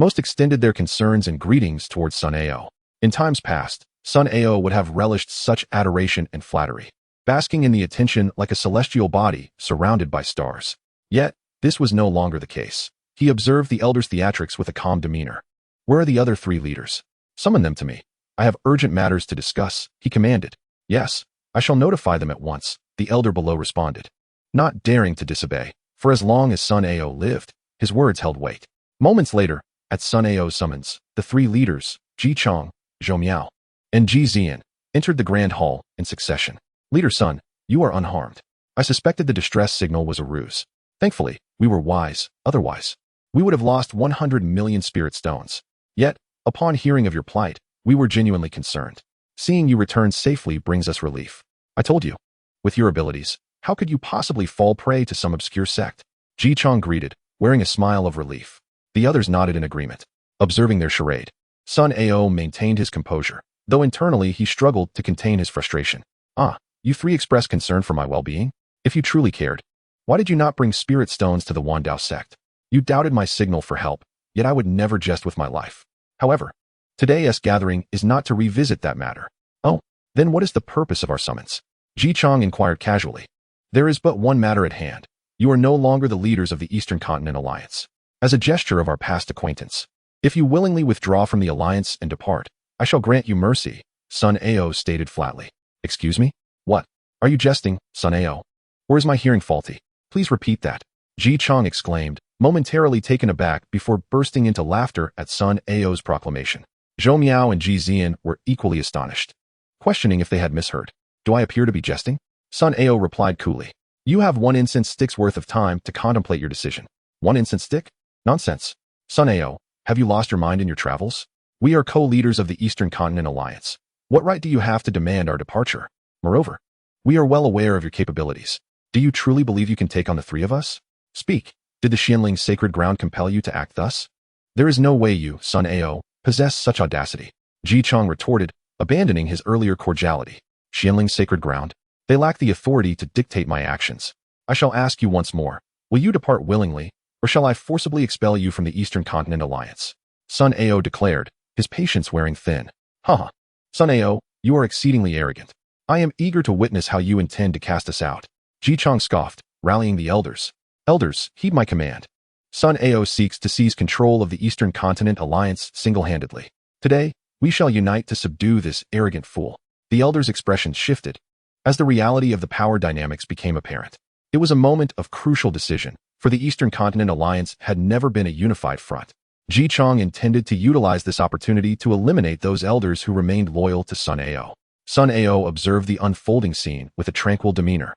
most extended their concerns and greetings towards Sun Ao. In times past, Sun Ao would have relished such adoration and flattery, basking in the attention like a celestial body surrounded by stars. Yet, this was no longer the case. He observed the elders' theatrics with a calm demeanor. Where are the other 3 leaders? Summon them to me. I have urgent matters to discuss, he commanded. Yes, I shall notify them at once, the elder below responded, not daring to disobey, for as long as Sun Ao lived, his words held weight. Moments later, at Sun Ao's summons, the 3 leaders, Ji Chong, Zhou Miao, and Ji Zian, entered the grand hall in succession. Leader Sun, you are unharmed. I suspected the distress signal was a ruse. Thankfully, we were wise, otherwise, we would have lost 100 million spirit stones. Yet, upon hearing of your plight, we were genuinely concerned. Seeing you return safely brings us relief. I told you, with your abilities, how could you possibly fall prey to some obscure sect? Ji Chong greeted, wearing a smile of relief. The others nodded in agreement, observing their charade. Sun Ao maintained his composure, though internally he struggled to contain his frustration. "Ah, you three expressed concern for my well-being? If you truly cared, why did you not bring spirit stones to the Dao Sect? You doubted my signal for help, yet I would never jest with my life. However, today's gathering is not to revisit that matter." "Oh, then what is the purpose of our summons?" Ji Chang inquired casually. "There is but one matter at hand. You are no longer the leaders of the Eastern Continent Alliance. As a gesture of our past acquaintance, if you willingly withdraw from the alliance and depart, I shall grant you mercy," Sun Ao stated flatly. "Excuse me? What? Are you jesting, Sun Ao? Or is my hearing faulty? Please repeat that," Ji Chang exclaimed, momentarily taken aback before bursting into laughter at Sun Ao's proclamation. Zhou Miao and Ji Xian were equally astonished, questioning if they had misheard. "Do I appear to be jesting?" Sun Ao replied coolly. "You have 1 incense stick's worth of time to contemplate your decision." "1 incense stick? Nonsense. Sun Ao, have you lost your mind in your travels? We are co-leaders of the Eastern Continent Alliance. What right do you have to demand our departure? Moreover, we are well aware of your capabilities. Do you truly believe you can take on the 3 of us? Speak. Did the Xianling sacred ground compel you to act thus?" "There is no way you, Sun Ao, possess such audacity," Ji Chang retorted, abandoning his earlier cordiality. "Xianling sacred ground? They lack the authority to dictate my actions. I shall ask you once more, will you depart willingly, or shall I forcibly expel you from the Eastern Continent Alliance?" Sun Ao declared, his patience wearing thin. "Haha. Sun Ao, you are exceedingly arrogant. I am eager to witness how you intend to cast us out." Ji Chang scoffed, rallying the elders. "Elders, heed my command. Sun Ao seeks to seize control of the Eastern Continent Alliance single-handedly. Today, we shall unite to subdue this arrogant fool." The elders' expressions shifted as the reality of the power dynamics became apparent. It was a moment of crucial decision, for the Eastern Continent Alliance had never been a unified front. Ji Chang intended to utilize this opportunity to eliminate those elders who remained loyal to Sun Ao. Sun Ao observed the unfolding scene with a tranquil demeanor,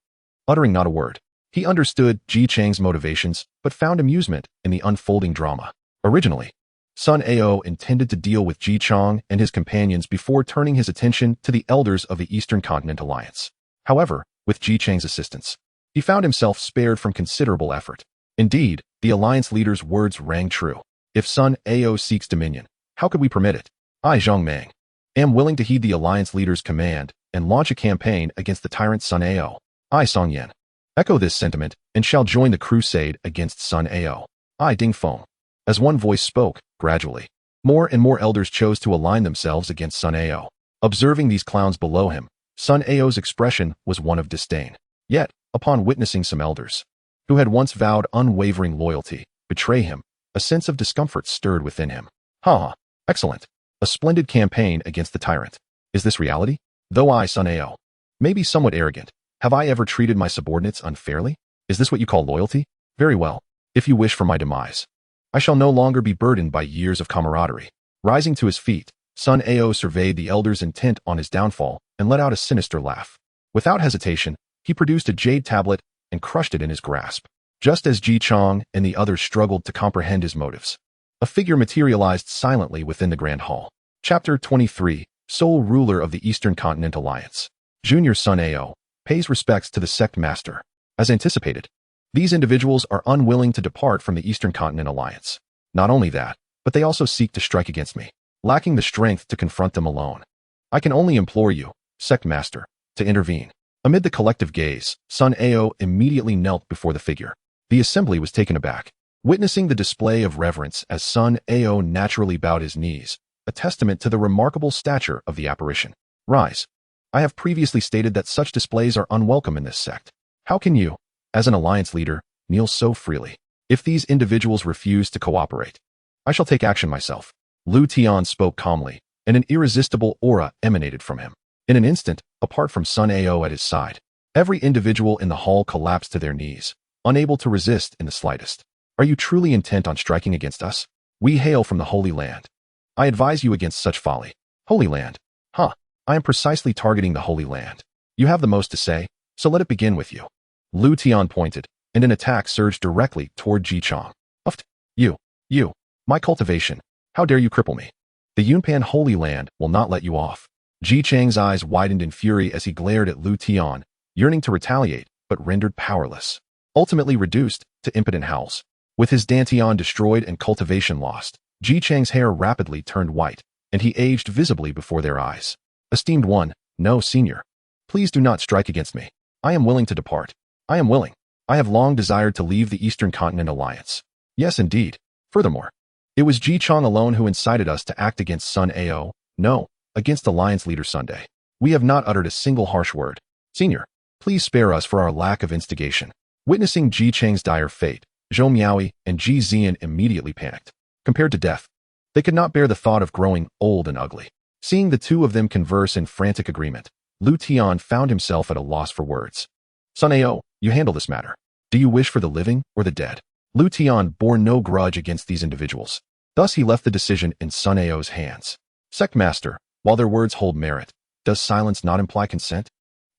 uttering not a word. He understood Ji Chang's motivations, but found amusement in the unfolding drama. Originally, Sun Ao intended to deal with Ji Chang and his companions before turning his attention to the elders of the Eastern Continent Alliance. However, with Ji Chang's assistance, he found himself spared from considerable effort. Indeed, the alliance leader's words rang true. "If Sun Ao seeks dominion, how could we permit it? I, Zhang Mang, am willing to heed the alliance leader's command and launch a campaign against the tyrant Sun Ao. I, Song Yan, echo this sentiment and shall join the crusade against Sun Ao. I, Ding Feng." As one voice spoke, gradually, more and more elders chose to align themselves against Sun Ao. Observing these clowns below him, Sun Ao's expression was one of disdain. Yet, upon witnessing some elders, who had once vowed unwavering loyalty, betray him, a sense of discomfort stirred within him. "Ha! Excellent. A splendid campaign against the tyrant. Is this reality? Though I, Sun Ao, may be somewhat arrogant, have I ever treated my subordinates unfairly? Is this what you call loyalty? Very well. If you wish for my demise, I shall no longer be burdened by years of camaraderie." Rising to his feet, Sun Ao surveyed the elders intent on his downfall and let out a sinister laugh. Without hesitation, he produced a jade tablet and crushed it in his grasp. Just as Ji Chang and the others struggled to comprehend his motives, a figure materialized silently within the Grand Hall. Chapter 23, Sole Ruler of the Eastern Continent Alliance. Junior Sun Ao pays respects to the sect master. As anticipated, these individuals are unwilling to depart from the Eastern Continent Alliance. Not only that, but they also seek to strike against me, lacking the strength to confront them alone. I can only implore you, sect master, to intervene. Amid the collective gaze, Sun Ao immediately knelt before the figure. The assembly was taken aback, witnessing the display of reverence as Sun Ao naturally bowed his knees, a testament to the remarkable stature of the apparition. "Rise. I have previously stated that such displays are unwelcome in this sect. How can you, as an alliance leader, kneel so freely? If these individuals refuse to cooperate, I shall take action myself." Liutian spoke calmly, and an irresistible aura emanated from him. In an instant, apart from Sun Ao at his side, every individual in the hall collapsed to their knees, unable to resist in the slightest. "Are you truly intent on striking against us? We hail from the Holy Land. I advise you against such folly." "Holy Land? Huh, I am precisely targeting the Holy Land. You have the most to say, so let it begin with you." Liutian pointed, and an attack surged directly toward Ji Chang. "Uft! You, my cultivation, how dare you cripple me? The Yunpan Holy Land will not let you off." Ji Chang's eyes widened in fury as he glared at Liutian, yearning to retaliate, but rendered powerless. Ultimately reduced to impotent howls. With his dantian destroyed and cultivation lost, Ji Chang's hair rapidly turned white, and he aged visibly before their eyes. Esteemed one, no, senior. Please do not strike against me. I am willing to depart. I am willing. I have long desired to leave the Eastern Continent Alliance. Yes, indeed. Furthermore, it was Ji Chong alone who incited us to act against Sun Ao, no, against Alliance leader Sunday. We have not uttered a single harsh word. Senior, please spare us for our lack of instigation. Witnessing Ji Cheng's dire fate, Zhou Miaoi and Ji Zian immediately panicked. Compared to death, they could not bear the thought of growing old and ugly. Seeing the two of them converse in frantic agreement, Liutian found himself at a loss for words. Sun Ao, you handle this matter. Do you wish for the living or the dead? Liutian bore no grudge against these individuals. Thus he left the decision in Sun Ao's hands. Sect Master, while their words hold merit, does silence not imply consent?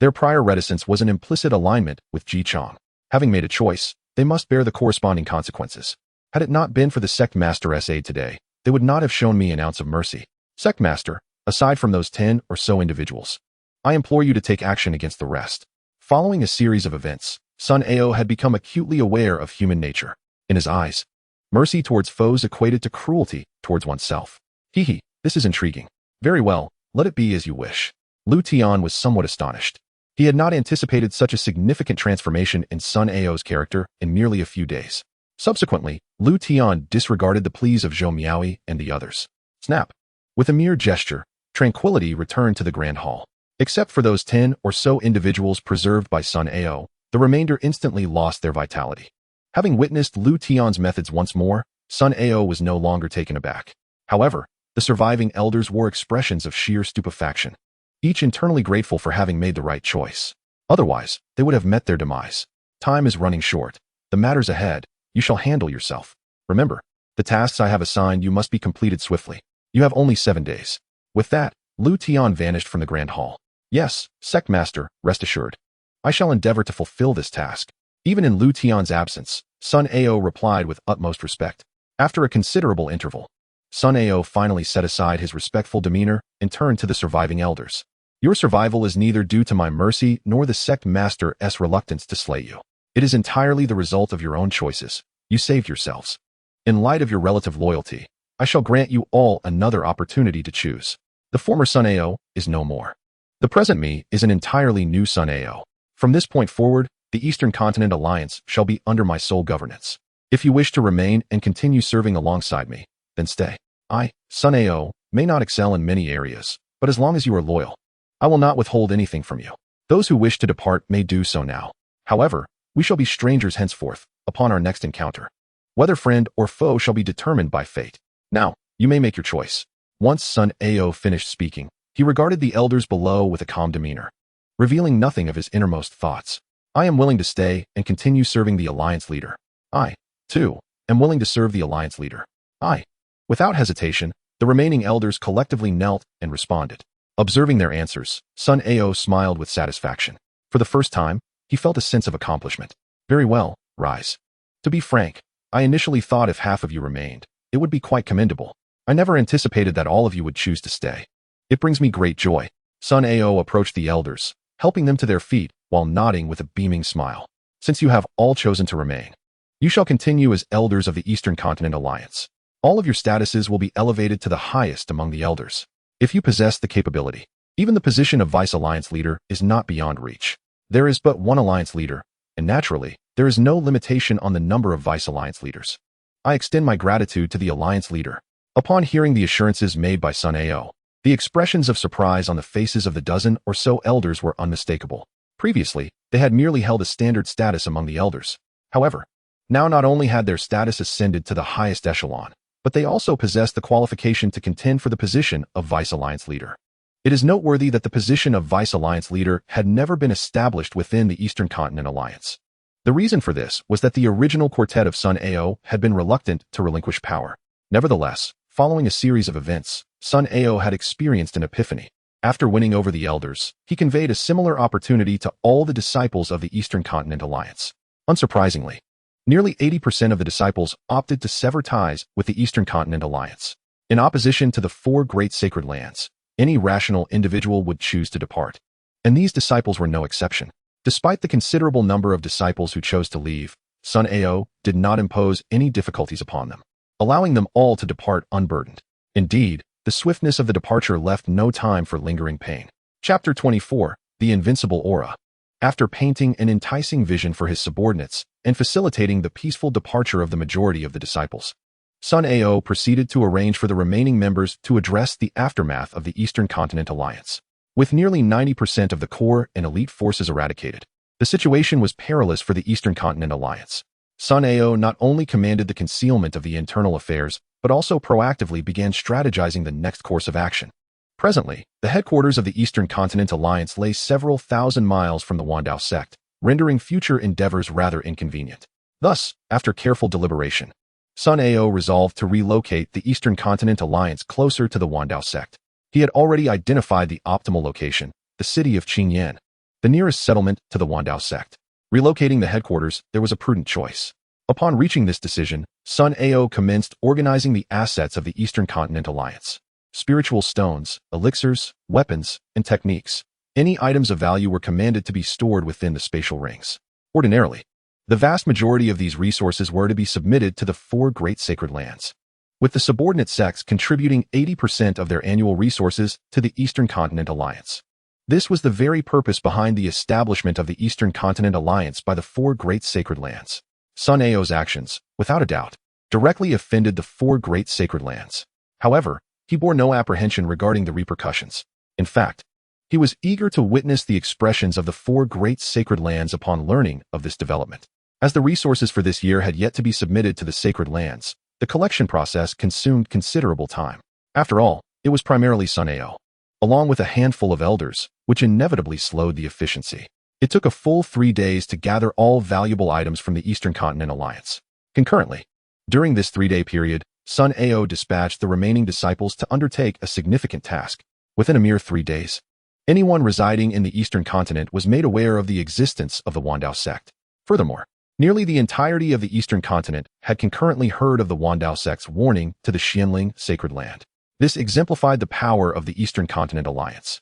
Their prior reticence was an implicit alignment with Ji Chong. Having made a choice, they must bear the corresponding consequences. Had it not been for the Sect Master's aid today, they would not have shown me an ounce of mercy. Sect Master, aside from those 10 or so individuals, I implore you to take action against the rest. Following a series of events, Sun Ao had become acutely aware of human nature. In his eyes, mercy towards foes equated to cruelty towards oneself. This is intriguing. Very well, let it be as you wish. Liutian was somewhat astonished. He had not anticipated such a significant transformation in Sun Ao's character in merely a few days. Subsequently, Liutian disregarded the pleas of Zhou Miaoi and the others. Snap. With a mere gesture, tranquility returned to the Grand Hall. Except for those 10 or so individuals preserved by Sun Ao, the remainder instantly lost their vitality. Having witnessed Liutian's methods once more, Sun Ao was no longer taken aback. However, the surviving elders wore expressions of sheer stupefaction, each internally grateful for having made the right choice. Otherwise, they would have met their demise. Time is running short. The matters ahead, you shall handle yourself. Remember, the tasks I have assigned you must be completed swiftly. You have only 7 days. With that, Liutian vanished from the Grand Hall. Yes, Sect Master, rest assured. I shall endeavor to fulfill this task. Even in Liutian's absence, Sun Ao replied with utmost respect. After a considerable interval, Sun Ao finally set aside his respectful demeanor and turned to the surviving elders. Your survival is neither due to my mercy nor the Sect Master's reluctance to slay you. It is entirely the result of your own choices. You saved yourselves. In light of your relative loyalty, I shall grant you all another opportunity to choose. The former Sun Ao is no more. The present me is an entirely new Sun Ao. From this point forward, the Eastern Continent Alliance shall be under my sole governance. If you wish to remain and continue serving alongside me, then stay. I, Sun Ao, may not excel in many areas, but as long as you are loyal, I will not withhold anything from you. Those who wish to depart may do so now. However, we shall be strangers henceforth, upon our next encounter. Whether friend or foe shall be determined by fate. Now, you may make your choice. Once Sun Ao finished speaking, he regarded the elders below with a calm demeanor, revealing nothing of his innermost thoughts. I am willing to stay and continue serving the Alliance leader. I, too, am willing to serve the Alliance leader. Without hesitation, the remaining elders collectively knelt and responded. Observing their answers, Sun Ao smiled with satisfaction. For the first time, he felt a sense of accomplishment. Very well, rise. To be frank, I initially thought if half of you remained, it would be quite commendable. I never anticipated that all of you would choose to stay. It brings me great joy. Sun Ao approached the elders, helping them to their feet while nodding with a beaming smile. Since you have all chosen to remain, you shall continue as elders of the Eastern Continent Alliance. All of your statuses will be elevated to the highest among the elders. If you possess the capability, even the position of Vice Alliance Leader is not beyond reach. There is but one Alliance Leader, and naturally, there is no limitation on the number of Vice Alliance Leaders. I extend my gratitude to the Alliance Leader. Upon hearing the assurances made by Sun Ao, the expressions of surprise on the faces of the dozen or so elders were unmistakable. Previously, they had merely held a standard status among the elders. However, now not only had their status ascended to the highest echelon, but they also possessed the qualification to contend for the position of Vice Alliance Leader. It is noteworthy that the position of Vice Alliance Leader had never been established within the Eastern Continent Alliance. The reason for this was that the original quartet of Sun Ao had been reluctant to relinquish power. Nevertheless, following a series of events, Sun Ao had experienced an epiphany. After winning over the elders, he conveyed a similar opportunity to all the disciples of the Eastern Continent Alliance. Unsurprisingly, nearly 80% of the disciples opted to sever ties with the Eastern Continent Alliance. In opposition to the 4 great sacred lands, any rational individual would choose to depart. And these disciples were no exception. Despite the considerable number of disciples who chose to leave, Sun Ao did not impose any difficulties upon them, allowing them all to depart unburdened. Indeed, The swiftness of the departure left no time for lingering pain. Chapter 24. The Invincible Aura. After painting an enticing vision for his subordinates and facilitating the peaceful departure of the majority of the disciples, Sun Ao proceeded to arrange for the remaining members to address the aftermath of the Eastern Continent Alliance. With nearly 90% of the core and elite forces eradicated, the situation was perilous for the Eastern Continent Alliance. Sun Ao not only commanded the concealment of the internal affairs, but also proactively began strategizing the next course of action. Presently, the headquarters of the Eastern Continent Alliance lay several thousand miles from the Dao Sect, rendering future endeavors rather inconvenient. Thus, after careful deliberation, Sun Ao resolved to relocate the Eastern Continent Alliance closer to the Dao Sect. He had already identified the optimal location, the city of Qingyan, the nearest settlement to the Dao Sect. Relocating the headquarters, there was a prudent choice. Upon reaching this decision, Sun Ao commenced organizing the assets of the Eastern Continent Alliance. Spiritual stones, elixirs, weapons, and techniques. Any items of value were commanded to be stored within the spatial rings. Ordinarily, the vast majority of these resources were to be submitted to the 4 great sacred lands, with the subordinate sects contributing 80% of their annual resources to the Eastern Continent Alliance. This was the very purpose behind the establishment of the Eastern Continent Alliance by the 4 great sacred lands. Sun Ao's actions, without a doubt, directly offended the 4 great sacred lands. However, he bore no apprehension regarding the repercussions. In fact, he was eager to witness the expressions of the 4 great sacred lands upon learning of this development. As the resources for this year had yet to be submitted to the sacred lands, the collection process consumed considerable time. After all, it was primarily Sun Ao, along with a handful of elders, which inevitably slowed the efficiency. It took a full 3 days to gather all valuable items from the Eastern Continent Alliance. Concurrently, during this 3-day period, Sun Ao dispatched the remaining disciples to undertake a significant task. Within a mere 3 days, anyone residing in the Eastern Continent was made aware of the existence of the Dao Sect. Furthermore, nearly the entirety of the Eastern Continent had concurrently heard of the Dao Sect's warning to the Xianling sacred land. This exemplified the power of the Eastern Continent Alliance.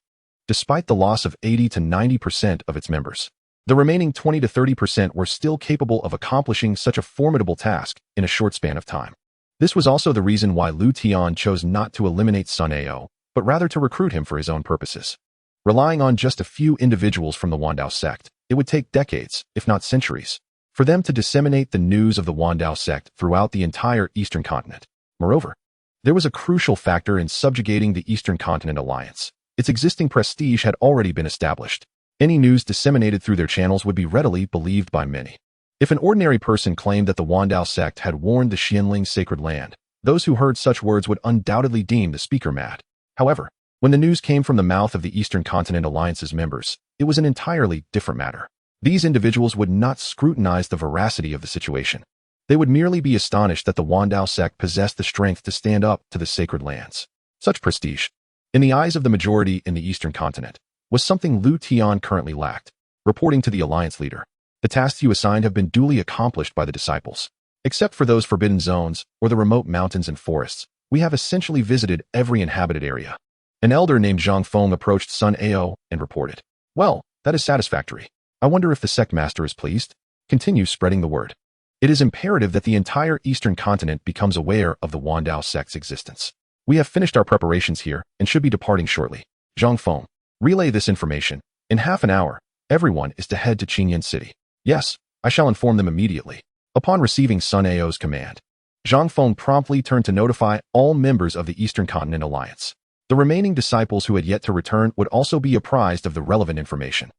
Despite the loss of 80 to 90% of its members, the remaining 20 to 30% were still capable of accomplishing such a formidable task in a short span of time. This was also the reason why Liutian chose not to eliminate Sun Ao, but rather to recruit him for his own purposes. Relying on just a few individuals from the Dao Sect, it would take decades, if not centuries, for them to disseminate the news of the Dao Sect throughout the entire Eastern Continent. Moreover, there was a crucial factor in subjugating the Eastern Continent Alliance. Its existing prestige had already been established. Any news disseminated through their channels would be readily believed by many. If an ordinary person claimed that the Dao Sect had warned the Xianling sacred land, those who heard such words would undoubtedly deem the speaker mad. However, when the news came from the mouth of the Eastern Continent Alliance's members, it was an entirely different matter. These individuals would not scrutinize the veracity of the situation. They would merely be astonished that the Dao Sect possessed the strength to stand up to the sacred lands. Such prestige, in the eyes of the majority in the Eastern Continent, was something Liutian currently lacked. Reporting to the Alliance leader, the tasks you assigned have been duly accomplished by the disciples. Except for those forbidden zones or the remote mountains and forests, we have essentially visited every inhabited area. An elder named Zhang Feng approached Sun Ao and reported, "Well, that is satisfactory. I wonder if the sect master is pleased." Continue spreading the word. It is imperative that the entire Eastern Continent becomes aware of the Dao Sect's existence. We have finished our preparations here and should be departing shortly. Zhang Feng, relay this information. In half an hour, everyone is to head to Qingyan City. Yes, I shall inform them immediately. Upon receiving Sun Ao's command, Zhang Feng promptly turned to notify all members of the Eastern Continent Alliance. The remaining disciples who had yet to return would also be apprised of the relevant information.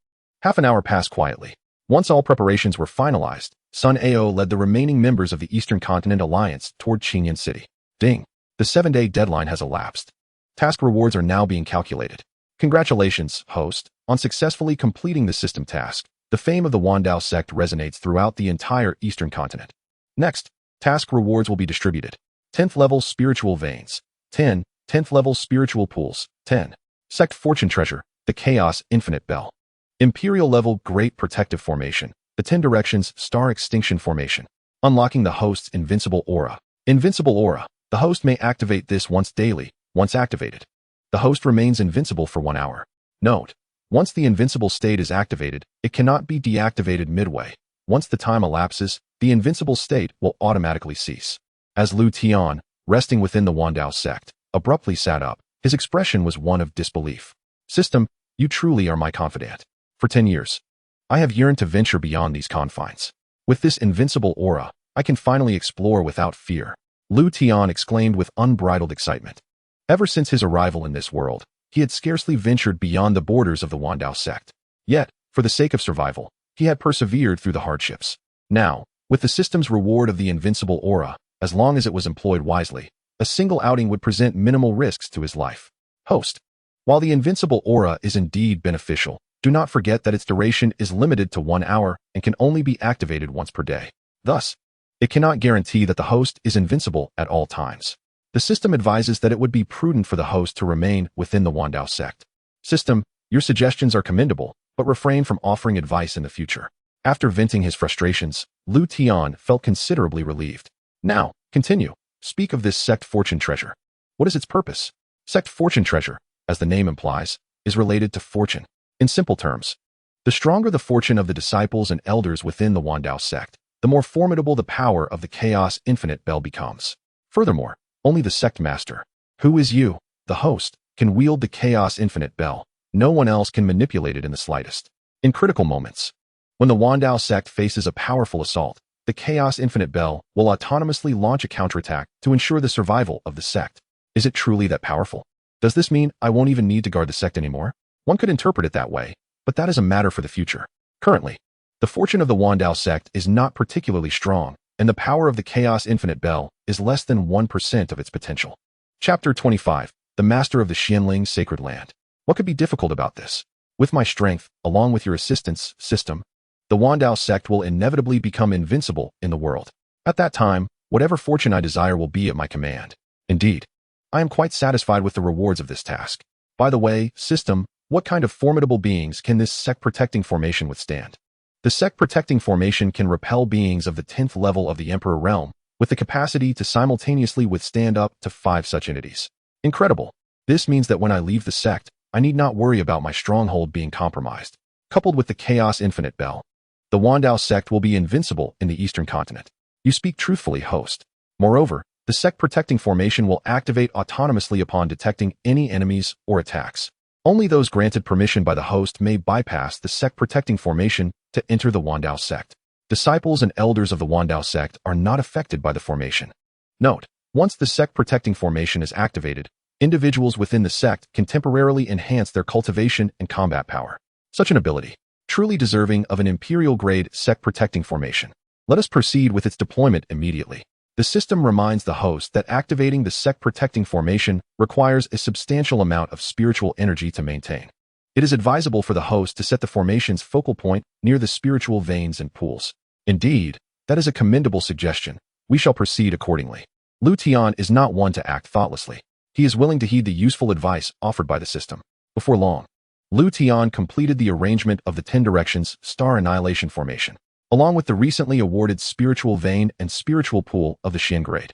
Half an hour passed quietly. Once all preparations were finalized, Sun Ao led the remaining members of the Eastern Continent Alliance toward Qingyan City. Ding! The 7-day deadline has elapsed. Task rewards are now being calculated. Congratulations, host, on successfully completing the system task. The fame of the Dao Sect resonates throughout the entire Eastern Continent. Next, task rewards will be distributed. 10th level spiritual veins. 10. 10th level spiritual pools. 10. Sect fortune treasure. The Chaos Infinite Bell. Imperial level Great Protective Formation. The 10 Directions Star Extinction Formation. Unlocking the host's Invincible Aura. Invincible Aura. The host may activate this once daily. Once activated, the host remains invincible for 1 hour. Note: once the invincible state is activated, it cannot be deactivated midway. Once the time elapses, the invincible state will automatically cease. As Liutian, resting within the Dao Sect, abruptly sat up. His expression was one of disbelief. System, you truly are my confidant. For 10 years, I have yearned to venture beyond these confines. With this invincible aura, I can finally explore without fear. Liutian exclaimed with unbridled excitement. Ever since his arrival in this world, he had scarcely ventured beyond the borders of the Dao Sect. Yet, for the sake of survival, he had persevered through the hardships. Now, with the system's reward of the invincible aura, as long as it was employed wisely, a single outing would present minimal risks to his life. Host. While the invincible aura is indeed beneficial, do not forget that its duration is limited to 1 hour and can only be activated once per day. Thus, it cannot guarantee that the host is invincible at all times. The system advises that it would be prudent for the host to remain within the Dao Sect. System, your suggestions are commendable, but refrain from offering advice in the future. After venting his frustrations, Liutian felt considerably relieved. Now, continue. Speak of this sect fortune treasure. What is its purpose? Sect fortune treasure, as the name implies, is related to fortune. In simple terms, the stronger the fortune of the disciples and elders within the Dao Sect, the more formidable the power of the Chaos Infinite Bell becomes. Furthermore, only the sect master, who is you, the host, can wield the Chaos Infinite Bell. No one else can manipulate it in the slightest. In critical moments, when the Dao Sect faces a powerful assault, the Chaos Infinite Bell will autonomously launch a counterattack to ensure the survival of the sect. Is it truly that powerful? Does this mean I won't even need to guard the sect anymore? One could interpret it that way, but that is a matter for the future. Currently, the fortune of the Dao Sect is not particularly strong, and the power of the Chaos Infinite Bell is less than 1% of its potential. Chapter 25. The Master of the Xianling Sacred Land. What could be difficult about this? With my strength, along with your assistance, system, the Dao Sect will inevitably become invincible in the world. At that time, whatever fortune I desire will be at my command. Indeed, I am quite satisfied with the rewards of this task. By the way, system, what kind of formidable beings can this sect-protecting formation withstand? The sect-protecting formation can repel beings of the 10th level of the Emperor realm, with the capacity to simultaneously withstand up to 5 such entities. Incredible. This means that when I leave the sect, I need not worry about my stronghold being compromised. Coupled with the Chaos Infinite Bell, the Dao Sect will be invincible in the Eastern continent. You speak truthfully, host. Moreover, the sect-protecting formation will activate autonomously upon detecting any enemies or attacks. Only those granted permission by the host may bypass the sect-protecting formation to enter the Dao Sect. Disciples and elders of the Dao Sect are not affected by the formation. Note, once the sect-protecting formation is activated, individuals within the sect can temporarily enhance their cultivation and combat power. Such an ability, truly deserving of an imperial-grade sect-protecting formation. Let us proceed with its deployment immediately. The system reminds the host that activating the sect-protecting formation requires a substantial amount of spiritual energy to maintain. It is advisable for the host to set the formation's focal point near the spiritual veins and pools. Indeed, that is a commendable suggestion. We shall proceed accordingly. Liutian is not one to act thoughtlessly. He is willing to heed the useful advice offered by the system. Before long, Liutian completed the arrangement of the 10 directions star annihilation formation, along with the recently awarded spiritual vein and spiritual pool of the Xianxiagrade.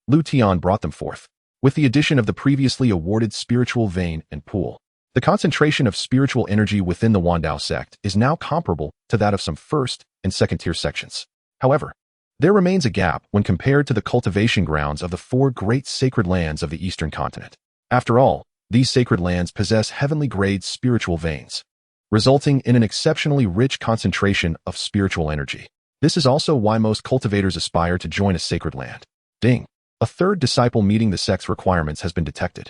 Liutian brought them forth. With the addition of the previously awarded spiritual vein and pool, the concentration of spiritual energy within the Dao Sect is now comparable to that of some first and second-tier sections. However, there remains a gap when compared to the cultivation grounds of the 4 great sacred lands of the Eastern continent. After all, these sacred lands possess heavenly-grade spiritual veins, resulting in an exceptionally rich concentration of spiritual energy. This is also why most cultivators aspire to join a sacred land. Ding! A third disciple meeting the sect's requirements has been detected.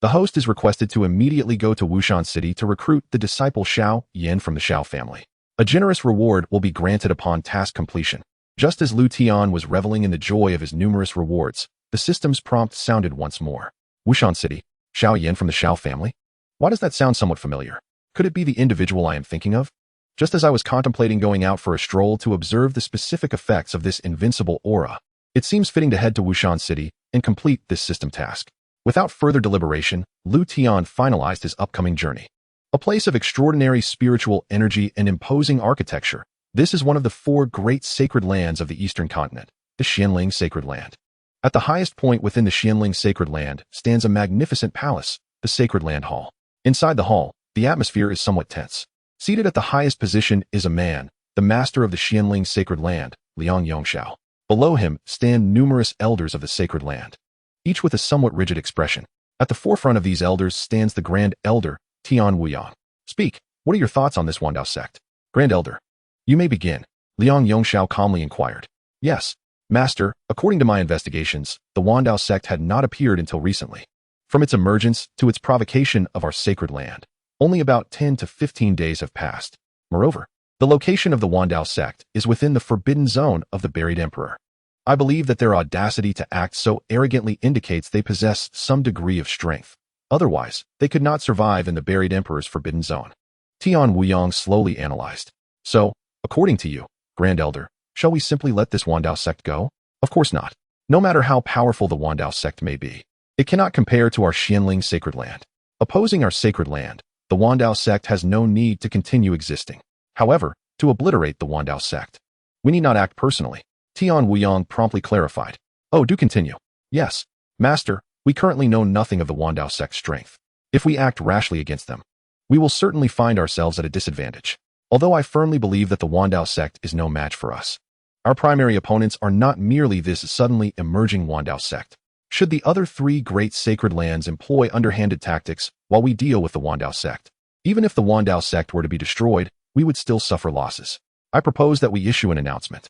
The host is requested to immediately go to Wushan City to recruit the disciple Xiao Yan from the Xiao family. A generous reward will be granted upon task completion. Just as Liutian was reveling in the joy of his numerous rewards, the system's prompt sounded once more. Wushan City, Xiao Yan from the Xiao family? Why does that sound somewhat familiar? Could it be the individual I am thinking of? Just as I was contemplating going out for a stroll to observe the specific effects of this invincible aura, it seems fitting to head to Wushan City and complete this system task. Without further deliberation, Liutian finalized his upcoming journey. A place of extraordinary spiritual energy and imposing architecture, this is one of the 4 great sacred lands of the Eastern continent, the Xianling Sacred Land. At the highest point within the Xianling Sacred Land stands a magnificent palace, the Sacred Land Hall. Inside the hall, the atmosphere is somewhat tense. Seated at the highest position is a man, the master of the Xianling Sacred Land, Liang Yongxiao. Below him stand numerous elders of the Sacred Land, each with a somewhat rigid expression. At the forefront of these elders stands the Grand Elder, Tian Wuyang. Speak, what are your thoughts on this Wandao sect? Grand Elder. You may begin, Liang Yongxiao calmly inquired. Yes, Master, according to my investigations, the Wandao sect had not appeared until recently. From its emergence to its provocation of our sacred land, only about 10 to 15 days have passed. Moreover, the location of the Wandao sect is within the forbidden zone of the buried emperor. I believe that their audacity to act so arrogantly indicates they possess some degree of strength. Otherwise, they could not survive in the buried emperor's forbidden zone. Tian Wuyang slowly analyzed. So, according to you, Grand Elder, shall we simply let this Wandao sect go? Of course not. No matter how powerful the Wandao sect may be, it cannot compare to our Xianling sacred land. Opposing our sacred land, the Wandao sect has no need to continue existing. However, to obliterate the Wandao sect, we need not act personally. Tian Wuyang promptly clarified. Oh, do continue. Yes, Master, we currently know nothing of the Wandao sect's strength. If we act rashly against them, we will certainly find ourselves at a disadvantage. Although I firmly believe that the Wandao sect is no match for us. Our primary opponents are not merely this suddenly emerging Wandao sect. Should the other three great sacred lands employ underhanded tactics while we deal with the Wandao sect, even if the Wandao sect were to be destroyed, we would still suffer losses. I propose that we issue an announcement.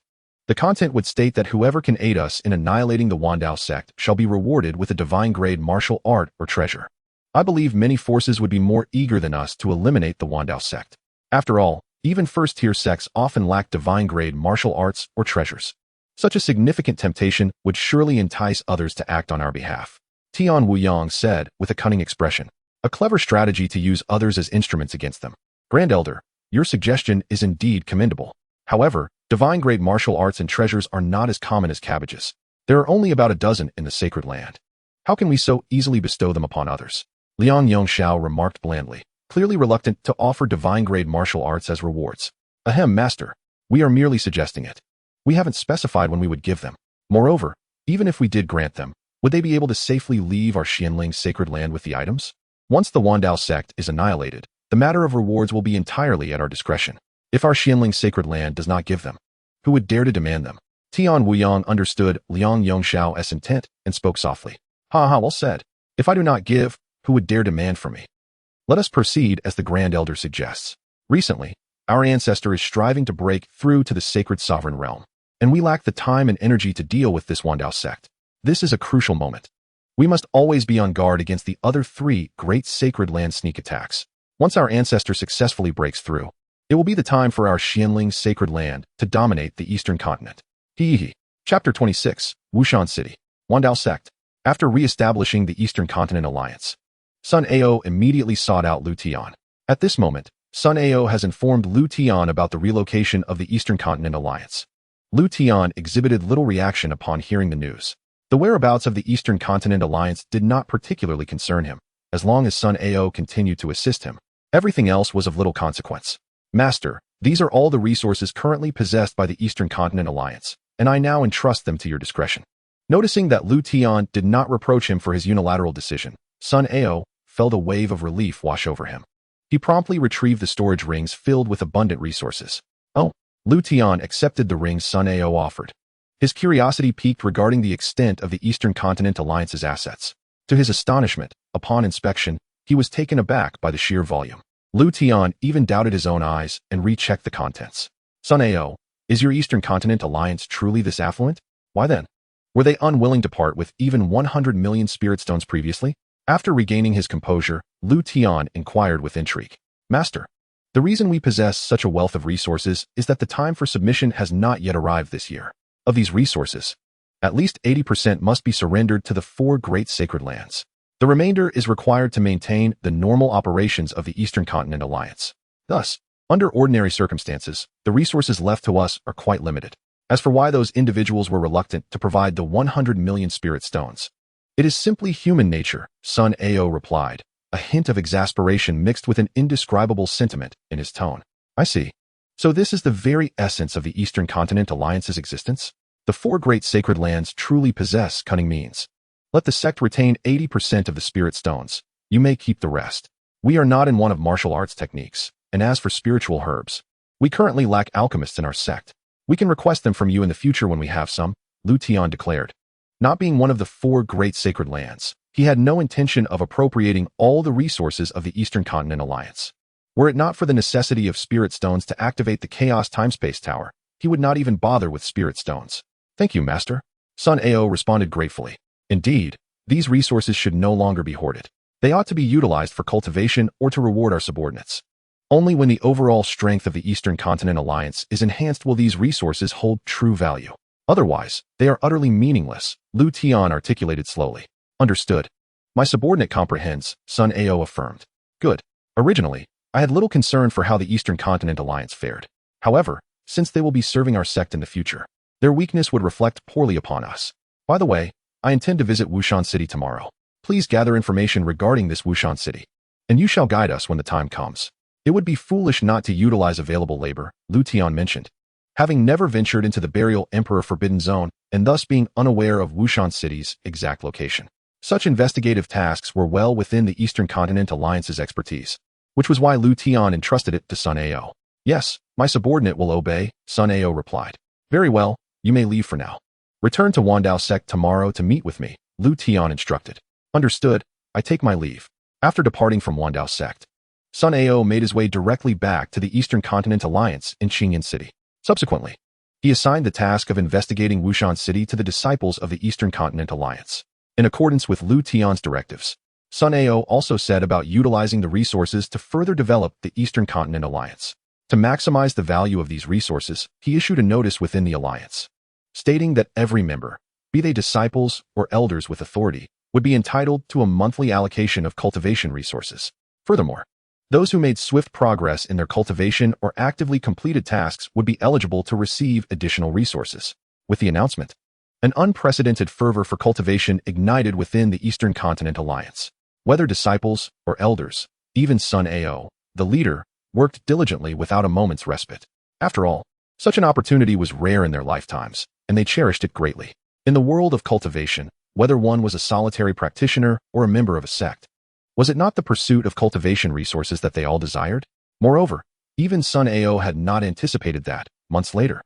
The content would state that whoever can aid us in annihilating the Wandao sect shall be rewarded with a divine-grade martial art or treasure. I believe many forces would be more eager than us to eliminate the Wandao sect. After all, even first-tier sects often lack divine-grade martial arts or treasures. Such a significant temptation would surely entice others to act on our behalf. Tian Wuyang said with a cunning expression. A clever strategy to use others as instruments against them. Grand Elder, your suggestion is indeed commendable. However, divine-grade martial arts and treasures are not as common as cabbages. There are only about a dozen in the sacred land. How can we so easily bestow them upon others? Liang Yongxiao remarked blandly, clearly reluctant to offer divine-grade martial arts as rewards. Ahem, Master, we are merely suggesting it. We haven't specified when we would give them. Moreover, even if we did grant them, would they be able to safely leave our Xianling sacred land with the items? Once the Wandao sect is annihilated, the matter of rewards will be entirely at our discretion. If our Xianling sacred land does not give them, who would dare to demand them? Tian Wuyang understood Liang Yongxiao's intent and spoke softly. Ha, well said. If I do not give, who would dare demand from me? Let us proceed as the Grand Elder suggests. Recently, our ancestor is striving to break through to the sacred sovereign realm, and we lack the time and energy to deal with this Wandao sect. This is a crucial moment. We must always be on guard against the other three great sacred land sneak attacks. Once our ancestor successfully breaks through, it will be the time for our Xianling sacred land to dominate the eastern continent. Chapter 26, Wushan City, Wandao Sect. After re-establishing the Eastern Continent Alliance, Sun Ao immediately sought out Liutian. At this moment, Sun Ao has informed Liutian about the relocation of the Eastern Continent Alliance. Liutian exhibited little reaction upon hearing the news. The whereabouts of the Eastern Continent Alliance did not particularly concern him. As long as Sun Ao continued to assist him, everything else was of little consequence. Master, these are all the resources currently possessed by the Eastern Continent Alliance, and I now entrust them to your discretion. Noticing that Liutian did not reproach him for his unilateral decision, Sun Ao felt a wave of relief wash over him. He promptly retrieved the storage rings filled with abundant resources. Oh, Liutian accepted the rings Sun Ao offered. His curiosity piqued regarding the extent of the Eastern Continent Alliance's assets. To his astonishment, upon inspection, he was taken aback by the sheer volume. Liutian even doubted his own eyes and rechecked the contents. Sun Ao, is your Eastern Continent Alliance truly this affluent? Why then? Were they unwilling to part with even 100 million spirit stones previously? After regaining his composure, Liutian inquired with intrigue. Master, the reason we possess such a wealth of resources is that the time for submission has not yet arrived this year. Of these resources, at least 80% must be surrendered to the four great sacred lands. The remainder is required to maintain the normal operations of the Eastern Continent Alliance. Thus, under ordinary circumstances, the resources left to us are quite limited. As for why those individuals were reluctant to provide the 100 million spirit stones, it is simply human nature, Sun Ao replied, a hint of exasperation mixed with an indescribable sentiment in his tone. I see. So this is the very essence of the Eastern Continent Alliance's existence? The four great sacred lands truly possess cunning means. Let the sect retain 80% of the spirit stones. You may keep the rest. We are not in one of martial arts techniques, and as for spiritual herbs, we currently lack alchemists in our sect. We can request them from you in the future when we have some, Liutian declared. Not being one of the four great sacred lands, He had no intention of appropriating all the resources of the Eastern Continent Alliance. Were it not for the necessity of spirit stones to activate the Chaos Timespace Tower, he would not even bother with spirit stones. Thank you, Master. Sun Ao responded gratefully. Indeed, these resources should no longer be hoarded. They ought to be utilized for cultivation or to reward our subordinates. Only when the overall strength of the Eastern Continent Alliance is enhanced will these resources hold true value. Otherwise, they are utterly meaningless, Liutian articulated slowly. Understood. My subordinate comprehends, Sun Ao affirmed. Good. Originally, I had little concern for how the Eastern Continent Alliance fared. However, since they will be serving our sect in the future, their weakness would reflect poorly upon us. By the way, I intend to visit Wushan City tomorrow. Please gather information regarding this Wushan City, and you shall guide us when the time comes. It would be foolish not to utilize available labor, Liutian mentioned. Having never ventured into the Burial Emperor Forbidden Zone and thus being unaware of Wushan City's exact location, such investigative tasks were well within the Eastern Continent Alliance's expertise, which was why Liutian entrusted it to Sun Ao. Yes, my subordinate will obey, Sun Ao replied. Very well, you may leave for now. Return to Wandao Sect tomorrow to meet with me, Liutian instructed. Understood, I take my leave. After departing from Wandao Sect, Sun Ao made his way directly back to the Eastern Continent Alliance in Qingyan City. Subsequently, he assigned the task of investigating Wushan City to the disciples of the Eastern Continent Alliance. In accordance with Liutian's directives, Sun Ao also set about utilizing the resources to further develop the Eastern Continent Alliance. To maximize the value of these resources, he issued a notice within the alliance, stating that every member, be they disciples or elders with authority, would be entitled to a monthly allocation of cultivation resources. Furthermore, those who made swift progress in their cultivation or actively completed tasks would be eligible to receive additional resources. With the announcement, an unprecedented fervor for cultivation ignited within the Eastern Continent Alliance. Whether disciples or elders, even Sun Ao, the leader, worked diligently without a moment's respite. After all, such an opportunity was rare in their lifetimes, and they cherished it greatly. In the world of cultivation, whether one was a solitary practitioner or a member of a sect, was it not the pursuit of cultivation resources that they all desired? Moreover, even Sun Ao had not anticipated that, months later,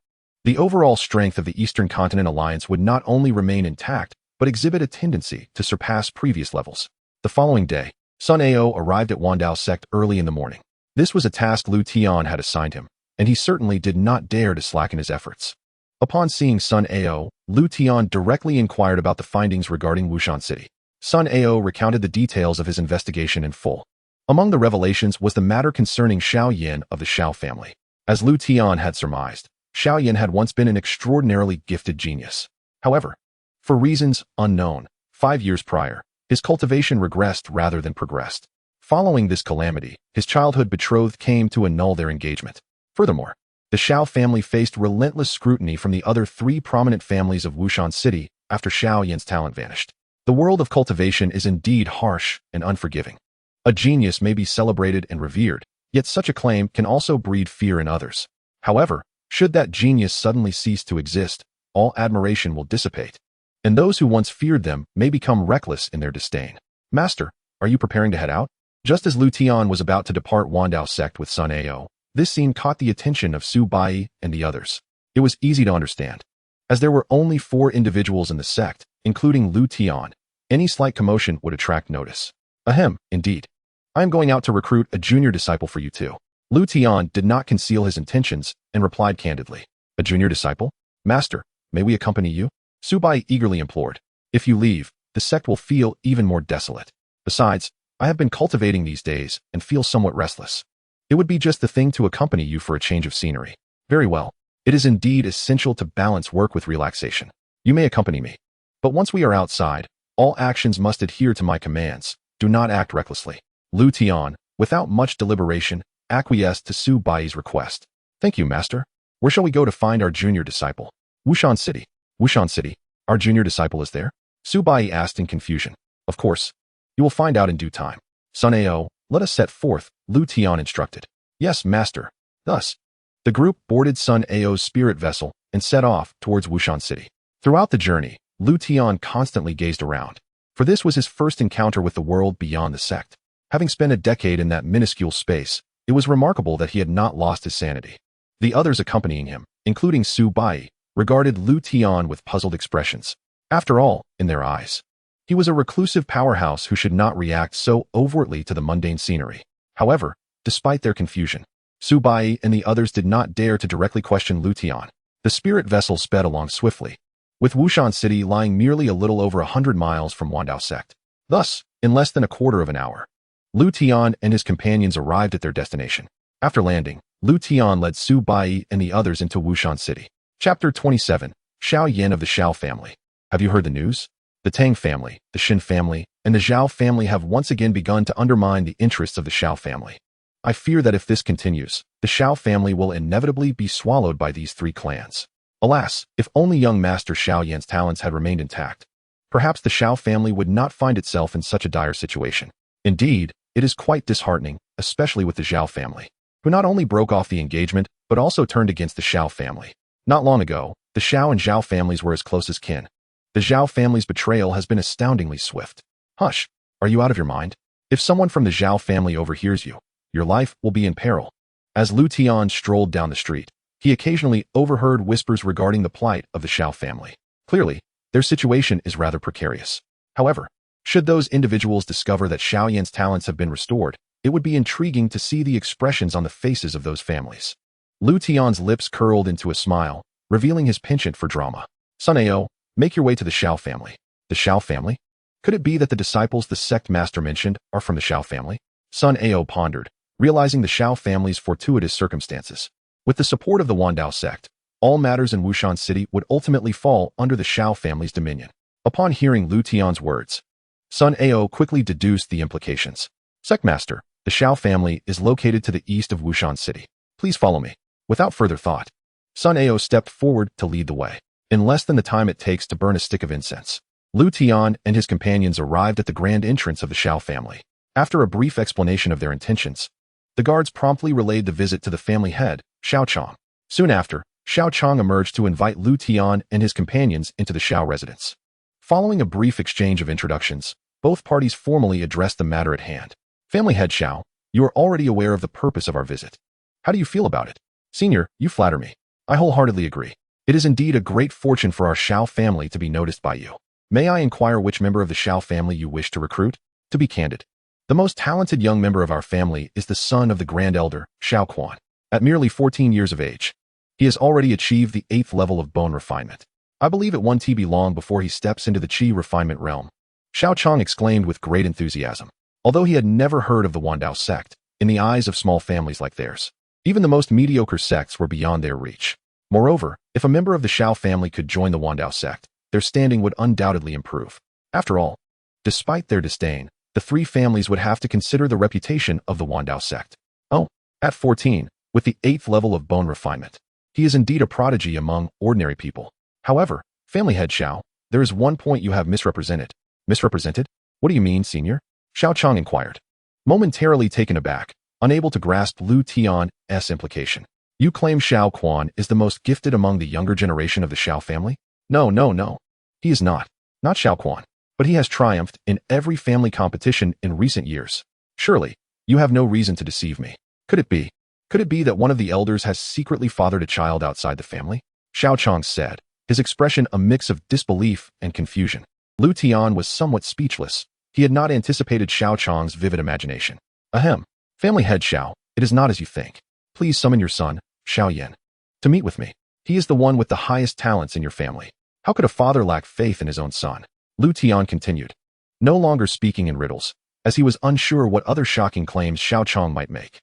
the overall strength of the Eastern Continent Alliance would not only remain intact, but exhibit a tendency to surpass previous levels. The following day, Sun Ao arrived at Wandao Sect early in the morning. This was a task Liutian had assigned him, and he certainly did not dare to slacken his efforts. Upon seeing Sun Ao, Liutian directly inquired about the findings regarding Wushan City. Sun Ao recounted the details of his investigation in full. Among the revelations was the matter concerning Xiaoyan of the Xiao family. As Liutian had surmised, Xiaoyan had once been an extraordinarily gifted genius. However, for reasons unknown, 5 years prior, his cultivation regressed rather than progressed. Following this calamity, his childhood betrothed came to annul their engagement. Furthermore, the Xiao family faced relentless scrutiny from the other 3 prominent families of Wushan City after Xiaoyan's talent vanished. The world of cultivation is indeed harsh and unforgiving. A genius may be celebrated and revered, yet such a claim can also breed fear in others. However, should that genius suddenly cease to exist, all admiration will dissipate, and those who once feared them may become reckless in their disdain. Master, are you preparing to head out? Just as Liutian was about to depart Wandao Sect with Sun Ao, this scene caught the attention of Su Bai and the others. It was easy to understand. As there were only 4 individuals in the sect, including Liutian, any slight commotion would attract notice. Ahem, indeed. I am going out to recruit a junior disciple for you too. Liutian did not conceal his intentions and replied candidly. A junior disciple? Master, may we accompany you? Su Bai eagerly implored. If you leave, the sect will feel even more desolate. Besides, I have been cultivating these days and feel somewhat restless. It would be just the thing to accompany you for a change of scenery. Very well. It is indeed essential to balance work with relaxation. You may accompany me. But once we are outside, all actions must adhere to my commands. Do not act recklessly. Liutian, without much deliberation, acquiesced to Su Bai's request. Thank you, Master. Where shall we go to find our junior disciple? Wushan City. Wushan City. Our junior disciple is there? Su Bai asked in confusion. Of course. You will find out in due time. Sun Ao, let us set forth, Liutian instructed. Yes, Master. Thus, the group boarded Sun Ao's spirit vessel and set off towards Wushan City. Throughout the journey, Liutian constantly gazed around, for this was his first encounter with the world beyond the sect. Having spent a decade in that minuscule space, it was remarkable that he had not lost his sanity. The others accompanying him, including Su Bai, regarded Liutian with puzzled expressions. After all, in their eyes, He was a reclusive powerhouse who should not react so overtly to the mundane scenery. However, despite their confusion, Su Bai and the others did not dare to directly question Liutian. The spirit vessel sped along swiftly, with Wushan City lying merely a little over 100 miles from Wandao Sect. Thus, in less than a quarter of an hour, Liutian and his companions arrived at their destination. After landing, Liutian led Su Bai and the others into Wushan City. Chapter 27, Xiao Yan of the Xiao family. Have you heard the news? The Tang family, the Xin family, and the Zhao family have once again begun to undermine the interests of the Xiao family. I fear that if this continues, the Xiao family will inevitably be swallowed by these three clans. Alas, if only young Master Xiao Yan's talents had remained intact, perhaps the Xiao family would not find itself in such a dire situation. Indeed, it is quite disheartening, especially with the Zhao family, who not only broke off the engagement, but also turned against the Xiao family. Not long ago, the Xiao and Zhao families were as close as kin. The Zhao family's betrayal has been astoundingly swift. Hush, are you out of your mind? If someone from the Zhao family overhears you, your life will be in peril. As Liutian strolled down the street, he occasionally overheard whispers regarding the plight of the Xiao family. Clearly, their situation is rather precarious. However, should those individuals discover that Xiao Yan's talents have been restored, it would be intriguing to see the expressions on the faces of those families. Liutian's lips curled into a smile, revealing his penchant for drama. Sun Ao, make your way to the Xiao family. The Xiao family? Could it be that the disciples the sect master mentioned are from the Xiao family? Sun Ao pondered, realizing the Xiao family's fortuitous circumstances. With the support of the Wandao sect, all matters in Wushan City would ultimately fall under the Xiao family's dominion. Upon hearing Liutian's words, Sun Ao quickly deduced the implications. Sectmaster, the Xiao family is located to the east of Wushan City. Please follow me. Without further thought, Sun Ao stepped forward to lead the way. In less than the time it takes to burn a stick of incense, Liutian and his companions arrived at the grand entrance of the Xiao family. After a brief explanation of their intentions, the guards promptly relayed the visit to the family head, Xiao Chong. Soon after, Xiao Chong emerged to invite Liutian and his companions into the Xiao residence. Following a brief exchange of introductions, both parties formally addressed the matter at hand. Family head Xiao, you are already aware of the purpose of our visit. How do you feel about it? Senior, you flatter me. I wholeheartedly agree. It is indeed a great fortune for our Xiao family to be noticed by you. May I inquire which member of the Xiao family you wish to recruit? To be candid, the most talented young member of our family is the son of the Grand Elder, Xiao Quan. At merely 14 years of age, he has already achieved the 8th level of bone refinement. I believe it won't be long before he steps into the Qi refinement realm. Xiao Chong exclaimed with great enthusiasm. Although he had never heard of the Wandao sect, in the eyes of small families like theirs, even the most mediocre sects were beyond their reach. Moreover, if a member of the Xiao family could join the Wandao sect, their standing would undoubtedly improve. After all, despite their disdain, the three families would have to consider the reputation of the Wandao sect. Oh, at 14, with the 8th level of bone refinement, he is indeed a prodigy among ordinary people. However, family head Xiao, there is one point you have misrepresented. Misrepresented? What do you mean, senior? Xiao Chong inquired, momentarily taken aback, unable to grasp Liutian's implication. You claim Xiao Quan is the most gifted among the younger generation of the Xiao family? No. He is not. Not Xiao Quan. But he has triumphed in every family competition in recent years. Surely, you have no reason to deceive me. Could it be? Could it be that one of the elders has secretly fathered a child outside the family? Xiao Chong said, his expression a mix of disbelief and confusion. Liutian was somewhat speechless. He had not anticipated Xiao Chong's vivid imagination. Ahem. Family head Xiao, it is not as you think. Please summon your son, Xiao Yan, to meet with me. He is the one with the highest talents in your family. How could a father lack faith in his own son? Liutian continued, no longer speaking in riddles, as he was unsure what other shocking claims Xiao Chong might make.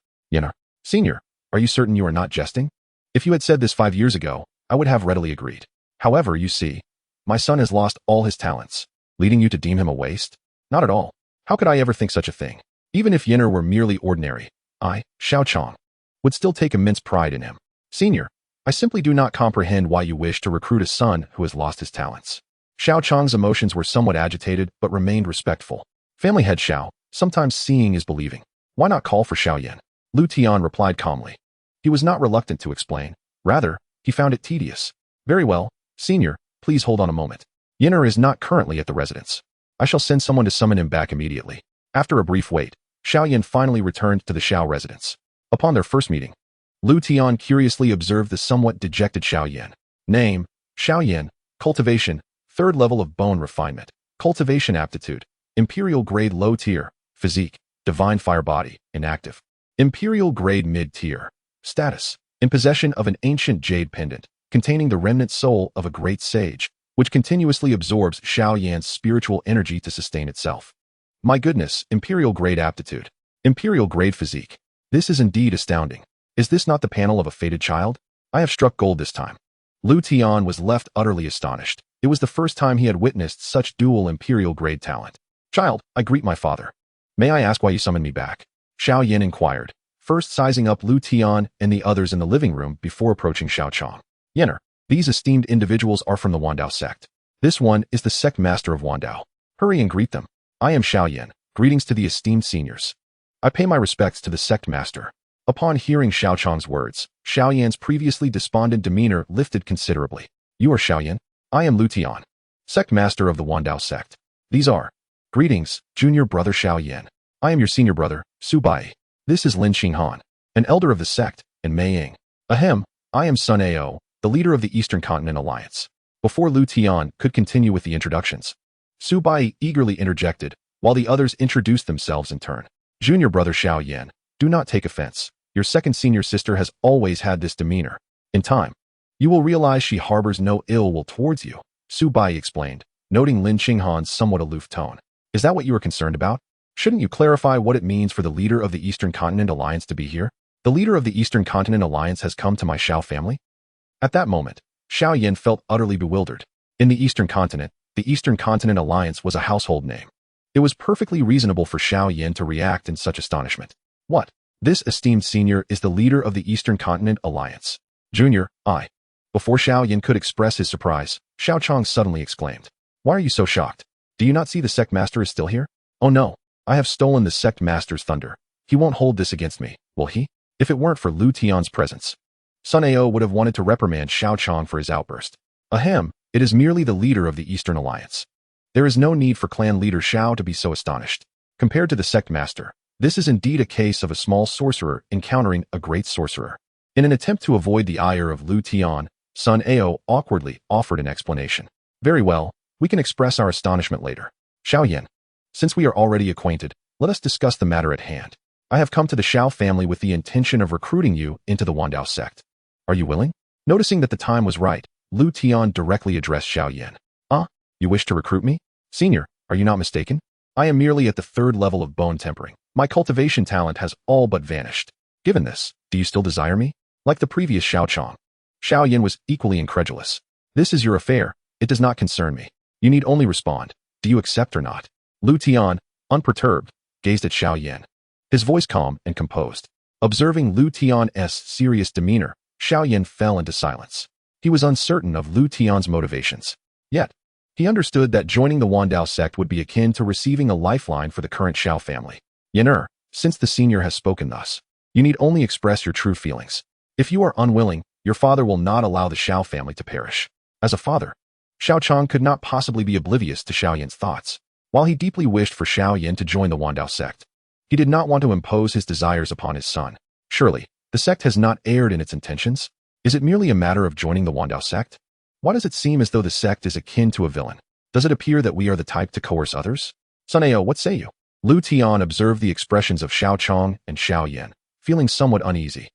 Senior, are you certain you are not jesting? If you had said this 5 years ago, I would have readily agreed. However, you see, my son has lost all his talents, leading you to deem him a waste? Not at all. How could I ever think such a thing? Even if Yenner were merely ordinary, I, Xiao Chong, would still take immense pride in him. Senior, I simply do not comprehend why you wish to recruit a son who has lost his talents. Xiao Chong's emotions were somewhat agitated but remained respectful. Family head Xiao, sometimes seeing is believing. Why not call for Xiao Yan? Liutian replied calmly. He was not reluctant to explain. Rather, he found it tedious. Very well, senior, please hold on a moment. Yenner is not currently at the residence. I shall send someone to summon him back immediately. After a brief wait, Xiao Yan finally returned to the Xiao residence. Upon their first meeting, Liutian curiously observed the somewhat dejected Xiao Yan. Name, Xiao Yan, cultivation, 3rd level of bone refinement. Cultivation aptitude. Imperial grade low tier. Physique. Divine fire body. Inactive. Imperial grade mid tier. Status. In possession of an ancient jade pendant, containing the remnant soul of a great sage, which continuously absorbs Xiao Yan's spiritual energy to sustain itself. My goodness, Imperial grade aptitude. Imperial grade physique. This is indeed astounding. Is this not the panel of a fated child? I have struck gold this time. Liutian was left utterly astonished. It was the first time he had witnessed such dual Imperial grade talent. Child, I greet my father. May I ask why you summoned me back? Xiao Yan inquired, first sizing up Liutian and the others in the living room before approaching Xiaochang. Yenner, these esteemed individuals are from the Wandao sect. This one is the sect master of Wandao. Hurry and greet them. I am Xiao Yan. Greetings to the esteemed seniors. I pay my respects to the sect master. Upon hearing Xiaochang's words, Xiao Yan's previously despondent demeanor lifted considerably. You are Xiao Yan? I am Liutian, sect master of the Wandao sect. These are. Greetings, junior brother Xiao Yan. I am your senior brother, Su Bai. This is Lin Xinghan, an elder of the sect, and Mei Ying. Ahem, I am Sun Ao, the leader of the Eastern Continent Alliance. Before Liutian could continue with the introductions, Su Bai eagerly interjected, while the others introduced themselves in turn. Junior brother Xiao Yan, do not take offense. Your second senior sister has always had this demeanor. In time, you will realize she harbors no ill will towards you, Su Bai explained, noting Lin Xinghan's somewhat aloof tone. Is that what you are concerned about? Shouldn't you clarify what it means for the leader of the Eastern Continent Alliance to be here? The leader of the Eastern Continent Alliance has come to my Xiao family? At that moment, Xiao Yan felt utterly bewildered. In the Eastern Continent, the Eastern Continent Alliance was a household name. It was perfectly reasonable for Xiao Yan to react in such astonishment. What? This esteemed senior is the leader of the Eastern Continent Alliance. Junior, I. Before Xiao Yan could express his surprise, Xiaochang suddenly exclaimed. Why are you so shocked? Do you not see the sect master is still here? Oh no, I have stolen the sect master's thunder. He won't hold this against me, will he? If it weren't for Liutian's presence, Sun Ao would have wanted to reprimand Xiaochang for his outburst. Ahem, it is merely the leader of the Eastern Alliance. There is no need for clan leader Xiao to be so astonished. Compared to the sect master, this is indeed a case of a small sorcerer encountering a great sorcerer. In an attempt to avoid the ire of Liutian, Sun Ao awkwardly offered an explanation. Very well, we can express our astonishment later. Xiao Yan, since we are already acquainted, let us discuss the matter at hand. I have come to the Xiao family with the intention of recruiting you into the Wandao sect. Are you willing? Noticing that the time was right, Liutian directly addressed Xiao Yan. You wish to recruit me? Senior, are you not mistaken? I am merely at the 3rd level of bone tempering. My cultivation talent has all but vanished. Given this, do you still desire me? Like the previous Xiaochang. Xiao Yan was equally incredulous. This is your affair. It does not concern me. You need only respond. Do you accept or not? Liutian, unperturbed, gazed at Xiao Yan. His voice calm and composed. Observing Liutian's serious demeanor, Xiao Yan fell into silence. He was uncertain of Liutian's motivations. Yet, he understood that joining the Wandao sect would be akin to receiving a lifeline for the current Xiao family. Yenner, since the senior has spoken thus, you need only express your true feelings. If you are unwilling, your father will not allow the Xiao family to perish. As a father, Xiaochang could not possibly be oblivious to Xiao Yan's thoughts. While he deeply wished for Xiao Yan to join the Wandao sect, he did not want to impose his desires upon his son. Surely, the sect has not erred in its intentions. Is it merely a matter of joining the Wandao sect? Why does it seem as though the sect is akin to a villain? Does it appear that we are the type to coerce others? Sun Ao, what say you? Liutian observed the expressions of Xiaochang and Xiao Yan, feeling somewhat uneasy.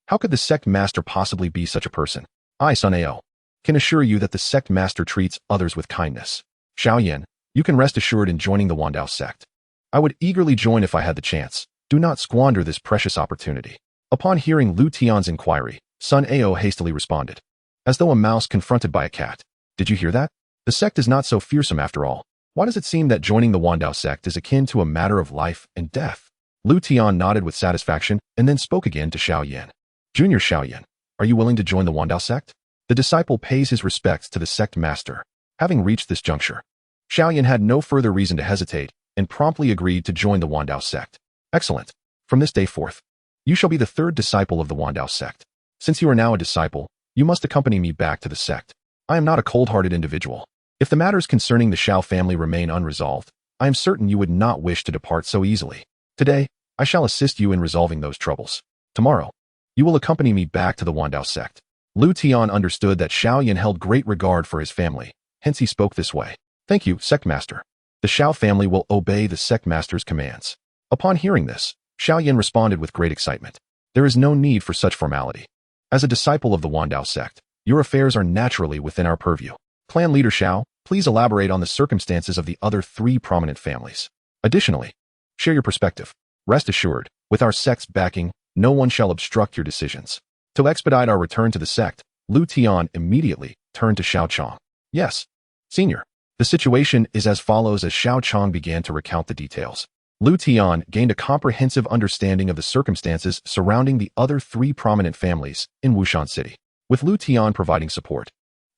How could the sect master possibly be such a person? I, Sun Ao, can assure you that the sect master treats others with kindness. Xiao Yan, you can rest assured in joining the Wandao sect. I would eagerly join if I had the chance. Do not squander this precious opportunity. Upon hearing Liutian's inquiry, Sun Ao hastily responded. As though a mouse confronted by a cat. Did you hear that? The sect is not so fearsome after all. Why does it seem that joining the Wandao sect is akin to a matter of life and death? Liutian nodded with satisfaction and then spoke again to Xiao Yan. Junior Xiao Yan, are you willing to join the Wandao sect? The disciple pays his respects to the sect master. Having reached this juncture, Xiao Yan had no further reason to hesitate and promptly agreed to join the Wandao sect. Excellent. From this day forth, you shall be the 3rd disciple of the Wandao sect. Since you are now a disciple, you must accompany me back to the sect. I am not a cold-hearted individual. If the matters concerning the Xiao family remain unresolved, I am certain you would not wish to depart so easily. Today, I shall assist you in resolving those troubles. Tomorrow, you will accompany me back to the Wandao sect. Liutian understood that Xiao Yan held great regard for his family, hence he spoke this way. Thank you, Sect Master. The Xiao family will obey the Sect Master's commands. Upon hearing this, Xiao Yan responded with great excitement. There is no need for such formality. As a disciple of the Wandao sect, your affairs are naturally within our purview. Clan leader Xiao, please elaborate on the circumstances of the other 3 prominent families. Additionally, share your perspective. Rest assured, with our sect's backing, no one shall obstruct your decisions. To expedite our return to the sect, Liutian immediately turned to Xiao Chong. Yes, Senior. The situation is as follows. As Xiao Chong began to recount the details, Liutian gained a comprehensive understanding of the circumstances surrounding the other 3 prominent families in Wushan City. With Liutian providing support,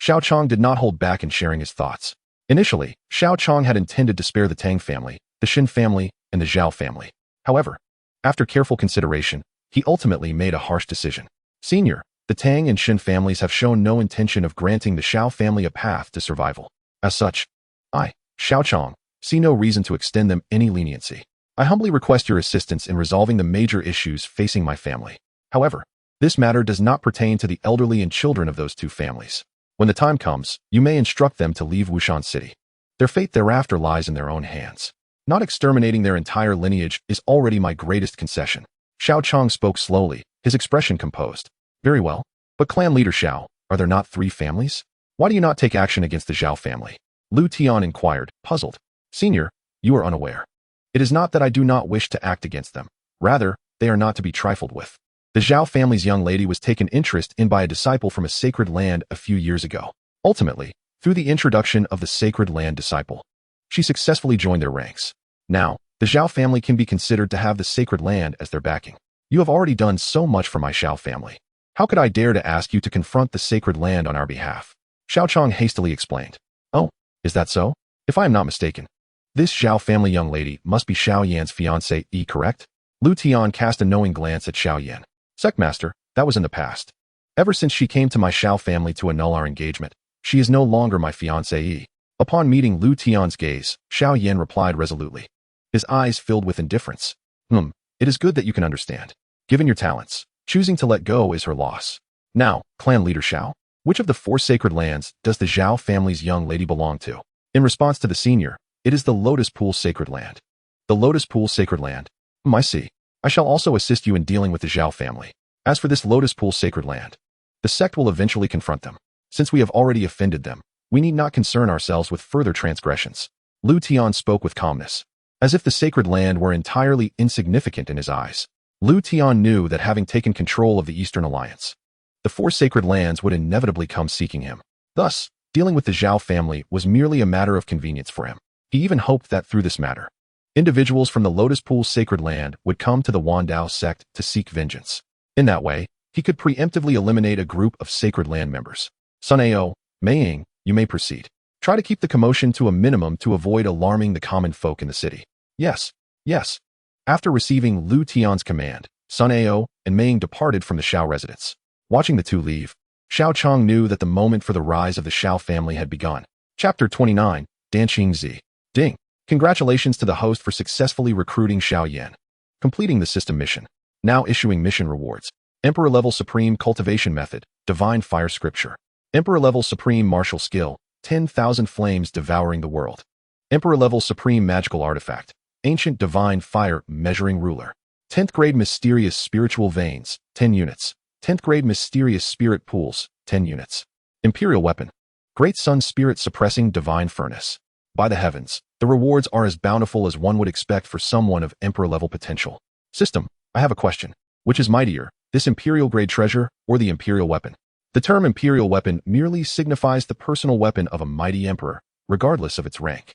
Xiao Chong did not hold back in sharing his thoughts. Initially, Xiao Chong had intended to spare the Tang family, the Xin family, and the Zhao family. However, after careful consideration, he ultimately made a harsh decision. Senior, the Tang and Xin families have shown no intention of granting the Xiao family a path to survival. As such, I, Xiao Chong, see no reason to extend them any leniency. I humbly request your assistance in resolving the major issues facing my family. However, this matter does not pertain to the elderly and children of those 2 families. When the time comes, you may instruct them to leave Wushan City. Their fate thereafter lies in their own hands. Not exterminating their entire lineage is already my greatest concession. Xiao Chong spoke slowly, his expression composed. Very well, but clan leader Xiao, are there not 3 families? Why do you not take action against the Zhao family? Liutian inquired, puzzled. Senior, you are unaware. It is not that I do not wish to act against them. Rather, they are not to be trifled with. The Zhao family's young lady was taken interest in by a disciple from a sacred land a few years ago. Ultimately, through the introduction of the sacred land disciple, she successfully joined their ranks. Now, the Zhao family can be considered to have the sacred land as their backing. You have already done so much for my Xiao family. How could I dare to ask you to confront the sacred land on our behalf? Xiao Chong hastily explained. Oh, is that so? If I am not mistaken, this Zhao family young lady must be Xiao Yan's fiancée, correct? Liutian cast a knowing glance at Xiao Yan. Sectmaster, that was in the past. Ever since she came to my Xiao family to annul our engagement, she is no longer my fiancée. Upon meeting Liutian's gaze, Xiao Yan replied resolutely. His eyes filled with indifference. It is good that you can understand. Given your talents, choosing to let go is her loss. Now, clan leader Xiao, which of the 4 sacred lands does the Zhao family's young lady belong to? In response to the senior, it is the Lotus Pool Sacred Land. The Lotus Pool Sacred Land. I see. I shall also assist you in dealing with the Zhao family. As for this Lotus Pool Sacred Land, the sect will eventually confront them. Since we have already offended them, we need not concern ourselves with further transgressions. Liutian spoke with calmness, as if the sacred land were entirely insignificant in his eyes. Liutian knew that having taken control of the Eastern Alliance, the 4 sacred lands would inevitably come seeking him. Thus, dealing with the Zhao family was merely a matter of convenience for him. He even hoped that through this matter, individuals from the Lotus Pool Sacred Land would come to the Wandao sect to seek vengeance. In that way, he could preemptively eliminate a group of sacred land members. Sun Ao, Mei Ying, you may proceed. Try to keep the commotion to a minimum to avoid alarming the common folk in the city. Yes, yes. After receiving Liutian's command, Sun Ao and Mei Ying departed from the Xiao residence. Watching the 2 leave, Xiao Chong knew that the moment for the rise of the Xiao family had begun. Chapter 29, Danqing Zi. Ding. Congratulations to the host for successfully recruiting Xiao Yan, completing the system mission. Now issuing mission rewards. Emperor level Supreme Cultivation Method, Divine Fire Scripture. Emperor level Supreme Martial Skill, 10,000 Flames Devouring the World. Emperor level Supreme Magical Artifact, Ancient Divine Fire Measuring Ruler. 10th grade Mysterious Spiritual Veins, 10 units. 10th grade Mysterious Spirit Pools, 10 units. Imperial Weapon, Great Sun Spirit Suppressing Divine Furnace. By the heavens, the rewards are as bountiful as one would expect for someone of Emperor-level potential. System, I have a question. Which is mightier, this Imperial-grade treasure or the Imperial Weapon? The term Imperial Weapon merely signifies the personal weapon of a mighty emperor, regardless of its rank.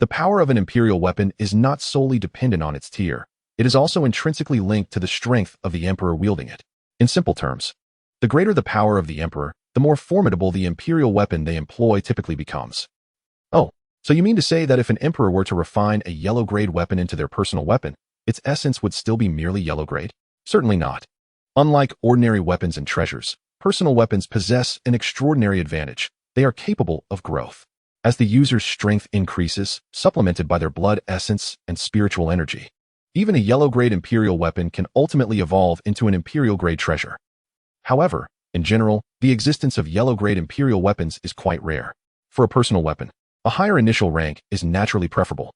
The power of an Imperial Weapon is not solely dependent on its tier. It is also intrinsically linked to the strength of the emperor wielding it. In simple terms, the greater the power of the emperor, the more formidable the imperial weapon they employ typically becomes. Oh, so you mean to say that if an emperor were to refine a yellow-grade weapon into their personal weapon, its essence would still be merely yellow-grade? Certainly not. Unlike ordinary weapons and treasures, personal weapons possess an extraordinary advantage. They are capable of growth. As the user's strength increases, supplemented by their blood essence and spiritual energy, even a yellow-grade imperial weapon can ultimately evolve into an imperial-grade treasure. However, in general, the existence of yellow-grade imperial weapons is quite rare. For a personal weapon, A higher initial rank is naturally preferable.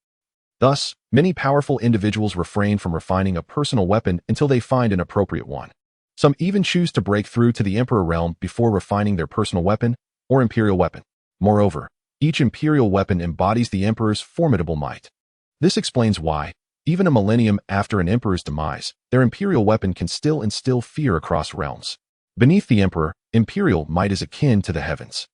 Thus, many powerful individuals refrain from refining a personal weapon until they find an appropriate one. Some even choose to break through to the Emperor realm before refining their personal weapon or imperial weapon. Moreover, each imperial weapon embodies the Emperor's formidable might. This explains why, even a millennium after an Emperor's demise, their imperial weapon can still instill fear across realms. Beneath the Emperor, imperial might is akin to the heavens.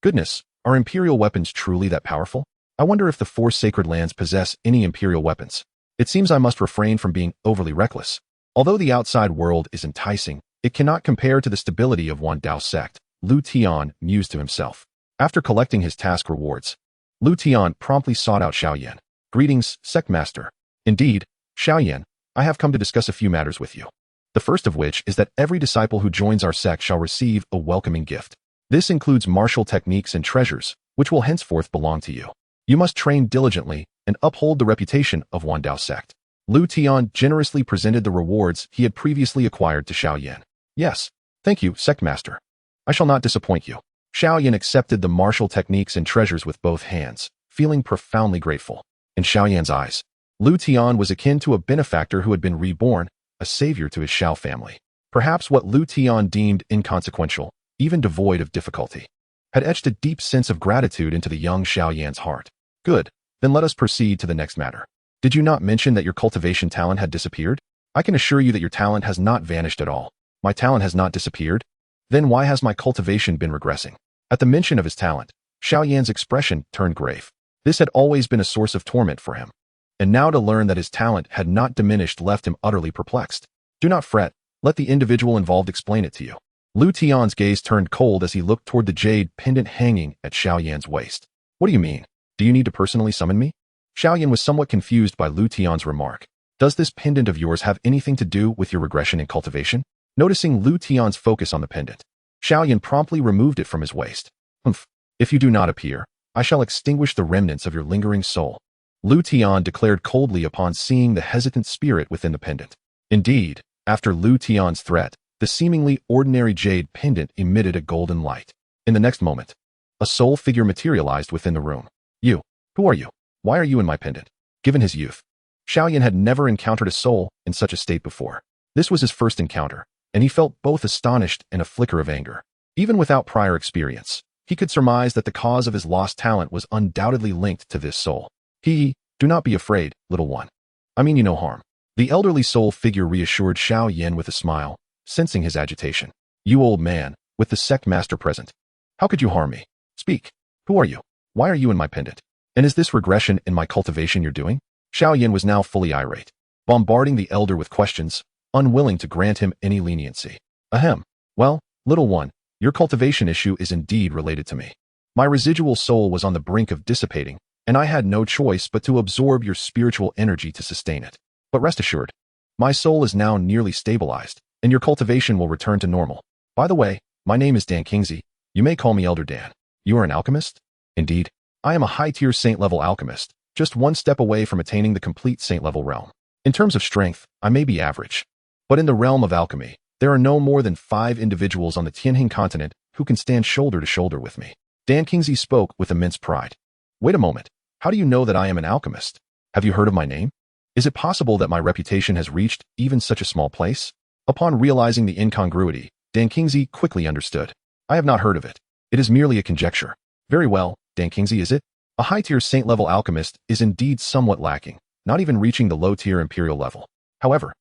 Goodness, are imperial weapons truly that powerful? I wonder if the four sacred lands possess any imperial weapons. It seems I must refrain from being overly reckless. Although the outside world is enticing, it cannot compare to the stability of Dao Sect, Liutian mused to himself. After collecting his task rewards, Liutian promptly sought out Xiaoyan. Greetings, Sect Master. Indeed, Xiaoyan, I have come to discuss a few matters with you. The first of which is that every disciple who joins our sect shall receive a welcoming gift. This includes martial techniques and treasures, which will henceforth belong to you. You must train diligently and uphold the reputation of Dao Sect. Liutian generously presented the rewards he had previously acquired to Xiaoyan. Yes, thank you, Sect Master. I shall not disappoint you. Xiaoyan accepted the martial techniques and treasures with both hands, feeling profoundly grateful. In Xiaoyan's eyes, Liutian was akin to a benefactor who had been reborn, a savior to his Xiao family. Perhaps what Liutian deemed inconsequential, even devoid of difficulty, had etched a deep sense of gratitude into the young Xiaoyan's heart. Good, then let us proceed to the next matter. Did you not mention that your cultivation talent had disappeared? I can assure you that your talent has not vanished at all. My talent has not disappeared? Then why has my cultivation been regressing? At the mention of his talent, Xiaoyan's expression turned grave. This had always been a source of torment for him. And now to learn that his talent had not diminished left him utterly perplexed. Do not fret, let the individual involved explain it to you. Liutian's gaze turned cold as he looked toward the jade pendant hanging at Xiaoyan's waist. What do you mean? Do you need to personally summon me? Xiaoyan was somewhat confused by Liutian's remark. Does this pendant of yours have anything to do with your regression in cultivation? Noticing Liutian's focus on the pendant, Xiaoyan promptly removed it from his waist. Humph. If you do not appear, I shall extinguish the remnants of your lingering soul. Liutian declared coldly upon seeing the hesitant spirit within the pendant. Indeed, after Liutian's threat, the seemingly ordinary jade pendant emitted a golden light. In the next moment, a soul figure materialized within the room. You, who are you? Why are you in my pendant? Given his youth, Xiaoyan had never encountered a soul in such a state before. This was his first encounter, and he felt both astonished and a flicker of anger. Even without prior experience, he could surmise that the cause of his lost talent was undoubtedly linked to this soul. Do not be afraid, little one. I mean you no harm. The elderly soul figure reassured Xiaoyan with a smile, sensing his agitation. You old man, with the sect master present. How could you harm me? Speak. Who are you? Why are you in my pendant? And is this regression in my cultivation you're doing? Xiaoyan was now fully irate, bombarding the elder with questions, unwilling to grant him any leniency. Ahem. Well, little one, your cultivation issue is indeed related to me. My residual soul was on the brink of dissipating, and I had no choice but to absorb your spiritual energy to sustain it. But rest assured, my soul is now nearly stabilized, and your cultivation will return to normal. By the way, my name is Dan Kingsley. You may call me Elder Dan. You are an alchemist? Indeed, I am a high-tier saint-level alchemist, just one step away from attaining the complete saint-level realm. In terms of strength, I may be average. But in the realm of alchemy, there are no more than 5 individuals on the Tianjin continent who can stand shoulder to shoulder with me. Dan Kingsley spoke with immense pride. Wait a moment. How do you know that I am an alchemist? Have you heard of my name? Is it possible that my reputation has reached even such a small place? Upon realizing the incongruity, Dan Kingsley quickly understood. I have not heard of it. It is merely a conjecture. Very well, Dan Kingsley, is it? A high-tier saint-level alchemist is indeed somewhat lacking, not even reaching the low-tier imperial level. However,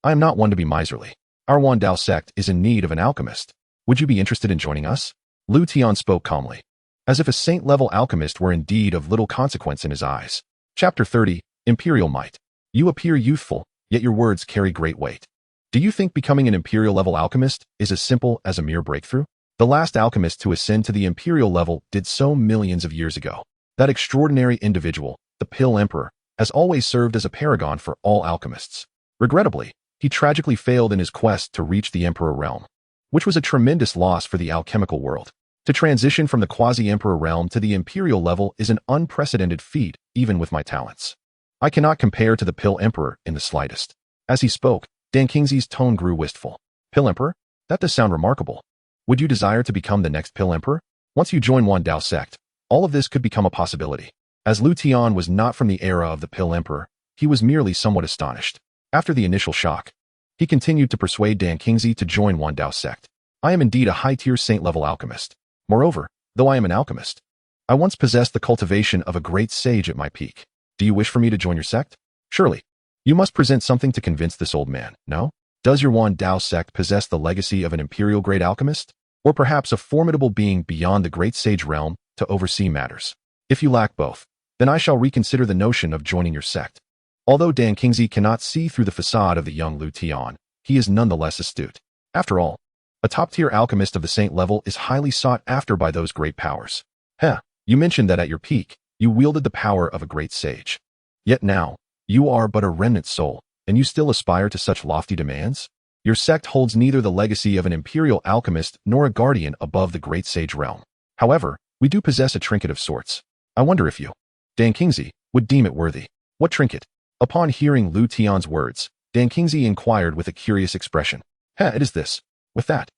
I am not one to be miserly. Our Dao Sect is in need of an alchemist. Would you be interested in joining us? Liutian spoke calmly, as if a saint-level alchemist were indeed of little consequence in his eyes. Chapter 30, Imperial Might. You appear youthful, yet your words carry great weight. Do you think becoming an imperial-level alchemist is as simple as a mere breakthrough? The last alchemist to ascend to the imperial level did so millions of years ago. That extraordinary individual, the Pill Emperor, has always served as a paragon for all alchemists. Regrettably, he tragically failed in his quest to reach the Emperor realm, which was a tremendous loss for the alchemical world. To transition from the quasi-emperor realm to the imperial level is an unprecedented feat, even with my talents. I cannot compare to the Pill Emperor in the slightest. As he spoke, Dan Kingsley's tone grew wistful. Pill Emperor? That does sound remarkable. Would you desire to become the next Pill Emperor? Once you join Dao Sect, all of this could become a possibility. As Liutian was not from the era of the Pill Emperor, he was merely somewhat astonished. After the initial shock, he continued to persuade Dan Kingsley to join Yuan Dao Sect. I am indeed a high-tier saint-level alchemist. Moreover, though I am an alchemist, I once possessed the cultivation of a great sage at my peak. Do you wish for me to join your sect? Surely. You must present something to convince this old man, no? Does your Yuan Dao Sect possess the legacy of an imperial great alchemist? Or perhaps a formidable being beyond the great sage realm to oversee matters? If you lack both, then I shall reconsider the notion of joining your sect. Although Dan Kingsley cannot see through the facade of the young Liutian, he is nonetheless astute. After all, a top-tier alchemist of the saint level is highly sought after by those great powers. You mentioned that at your peak, you wielded the power of a great sage. Yet now, you are but a remnant soul, and you still aspire to such lofty demands? Your sect holds neither the legacy of an imperial alchemist nor a guardian above the great sage realm. However, we do possess a trinket of sorts. I wonder if you, Dan Kingsley, would deem it worthy. What trinket? Upon hearing Liutian's words, Dan Kingsley inquired with a curious expression. It is this. With that,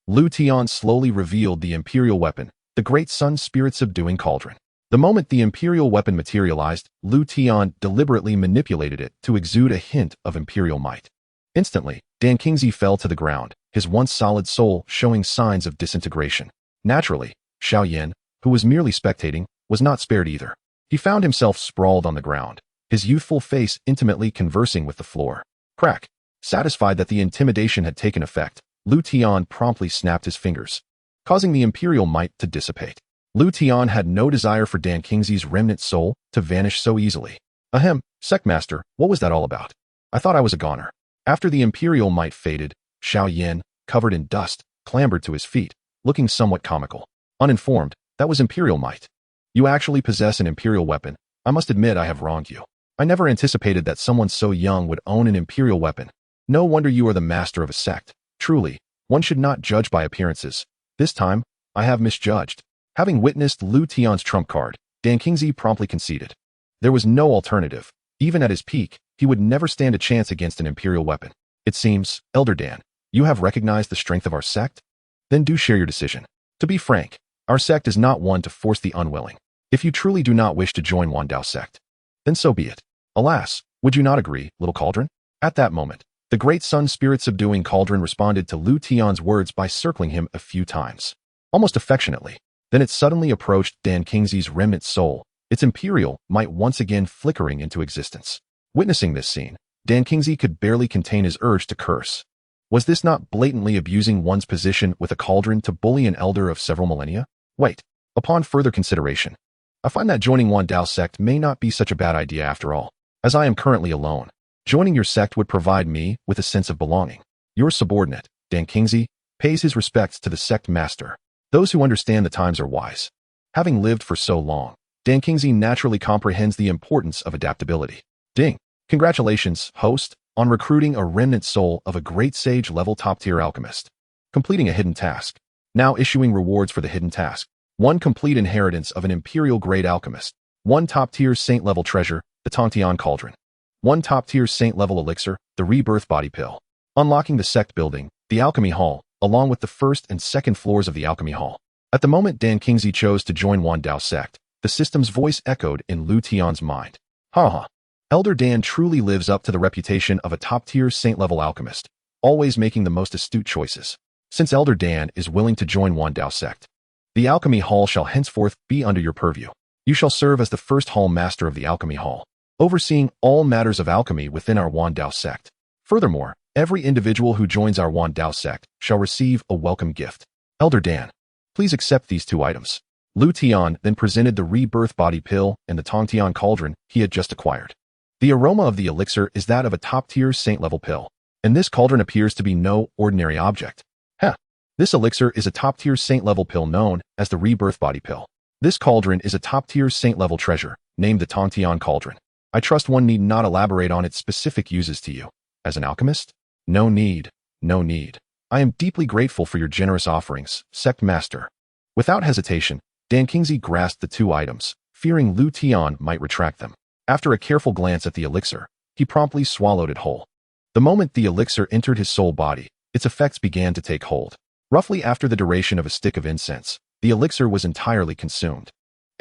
Liutian slowly revealed the imperial weapon, the great sun spirit subduing cauldron. The moment the imperial weapon materialized, Liutian deliberately manipulated it to exude a hint of imperial might. Instantly, Dan Kingsley fell to the ground, his once solid soul showing signs of disintegration. Naturally, Xiaoyan, who was merely spectating, was not spared either. He found himself sprawled on the ground, his youthful face intimately conversing with the floor. Crack. Satisfied that the intimidation had taken effect, Liutian promptly snapped his fingers, causing the imperial might to dissipate. Liutian had no desire for Dan Kingsley's remnant soul to vanish so easily. Sectmaster, what was that all about? I thought I was a goner. After the imperial might faded, Xiaoyan, covered in dust, clambered to his feet, looking somewhat comical. Uninformed, that was imperial might. You actually possess an imperial weapon. I must admit I have wronged you. I never anticipated that someone so young would own an imperial weapon. No wonder you are the master of a sect. Truly, one should not judge by appearances. This time, I have misjudged. Having witnessed Liutian's trump card, Dan Kingsley promptly conceded. There was no alternative. Even at his peak, he would never stand a chance against an imperial weapon. It seems, Elder Dan, you have recognized the strength of our sect? Then do share your decision. To be frank, our sect is not one to force the unwilling. If you truly do not wish to join Yuan Dao Sect, then so be it. Alas, would you not agree, little cauldron? At that moment, the great sun spirit subduing cauldron responded to Liutian's words by circling him a few times, almost affectionately. Then it suddenly approached Dan Kingsley's remnant soul, its imperial might once again flickering into existence. Witnessing this scene, Dan Kingsley could barely contain his urge to curse. Was this not blatantly abusing one's position with a cauldron to bully an elder of several millennia? Wait, upon further consideration, I find that joining Yuan Dao Sect may not be such a bad idea after all. As I am currently alone, joining your sect would provide me with a sense of belonging. Your subordinate, Dan Kingsley, pays his respects to the sect master. Those who understand the times are wise. Having lived for so long, Dan Kingsley naturally comprehends the importance of adaptability. Ding! Congratulations, host, on recruiting a remnant soul of a great sage level top-tier alchemist. Completing a hidden task. Now issuing rewards for the hidden task. 1 complete inheritance of an imperial grade alchemist. 1 top-tier saint-level treasure, the Tongtian Cauldron. 1 top-tier saint-level elixir, the Rebirth Body Pill. Unlocking the sect building, the Alchemy Hall, along with the first and second floors of the Alchemy Hall. At the moment Dan Kingsley chose to join Yuan Dao Sect, the system's voice echoed in Liutian's mind. Elder Dan truly lives up to the reputation of a top-tier saint-level alchemist, always making the most astute choices. Since Elder Dan is willing to join Yuan Dao Sect, the Alchemy Hall shall henceforth be under your purview. You shall serve as the first hall master of the Alchemy Hall, overseeing all matters of alchemy within our Yuan Dao Sect. Furthermore, every individual who joins our Yuan Dao Sect shall receive a welcome gift. Elder Dan, please accept these 2 items. Liutian then presented the Rebirth Body Pill and the Tongtian Cauldron he had just acquired. The aroma of the elixir is that of a top-tier saint-level pill, and this cauldron appears to be no ordinary object. This elixir is a top-tier saint-level pill known as the Rebirth Body Pill. This cauldron is a top-tier saint-level treasure, named the Tongtian Cauldron. I trust one need not elaborate on its specific uses to you. As an alchemist? No need. No need. I am deeply grateful for your generous offerings, Sect Master. Without hesitation, Dan Kingsley grasped the 2 items, fearing Liutian might retract them. After a careful glance at the elixir, he promptly swallowed it whole. The moment the elixir entered his soul body, its effects began to take hold. Roughly after the duration of a stick of incense, the elixir was entirely consumed.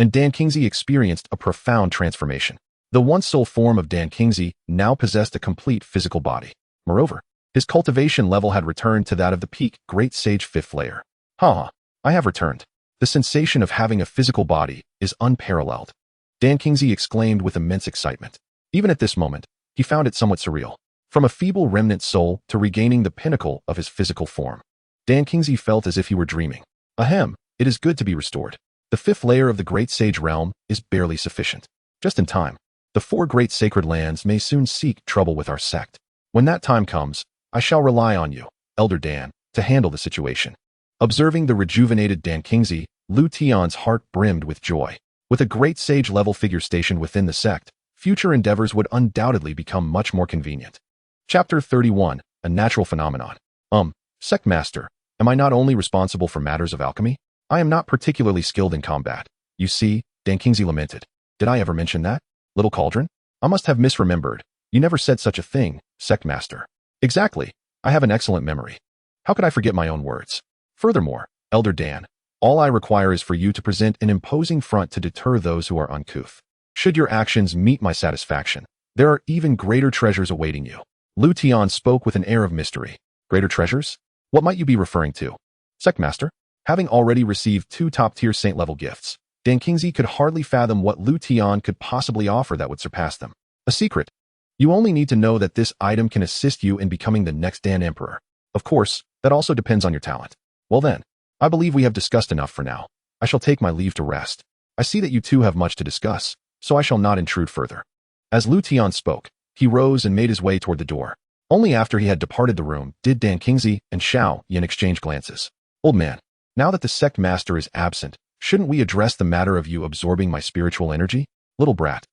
and Dan Kingsley experienced a profound transformation. The once soul form of Dan Kingsley now possessed a complete physical body. Moreover, his cultivation level had returned to that of the peak Great Sage 5th layer. I have returned. The sensation of having a physical body is unparalleled. Dan Kingsley exclaimed with immense excitement. Even at this moment, he found it somewhat surreal. From a feeble remnant soul to regaining the pinnacle of his physical form, Dan Kingsley felt as if he were dreaming. Ahem, it is good to be restored. The 5th layer of the Great Sage realm is barely sufficient. Just in time. The 4 great sacred lands may soon seek trouble with our sect. When that time comes, I shall rely on you, Elder Dan, to handle the situation. Observing the rejuvenated Dan Kingsley, Liutian's heart brimmed with joy. With a great sage-level figure stationed within the sect, future endeavors would undoubtedly become much more convenient. Chapter 31, A Natural Phenomenon. Sect Master, am I not only responsible for matters of alchemy? I am not particularly skilled in combat. You see, Dan Kingsley lamented. Did I ever mention that? Little Cauldron? I must have misremembered. You never said such a thing, Sect Master. Exactly. I have an excellent memory. How could I forget my own words? Furthermore, Elder Dan, all I require is for you to present an imposing front to deter those who are uncouth. Should your actions meet my satisfaction, there are even greater treasures awaiting you. Liutian spoke with an air of mystery. Greater treasures? What might you be referring to? Sect Master, having already received 2 top-tier saint-level gifts, Dan Kingsley could hardly fathom what Liutian could possibly offer that would surpass them. A secret. You only need to know that this item can assist you in becoming the next Dan Emperor. Of course, that also depends on your talent. Well then, I believe we have discussed enough for now. I shall take my leave to rest. I see that you two have much to discuss, so I shall not intrude further. As Liutian spoke, he rose and made his way toward the door. Only after he had departed the room did Dan Kingsley and Xianxiaaudiobooks exchange glances. Old man, now that the sect master is absent, shouldn't we address the matter of you absorbing my spiritual energy? Little brat,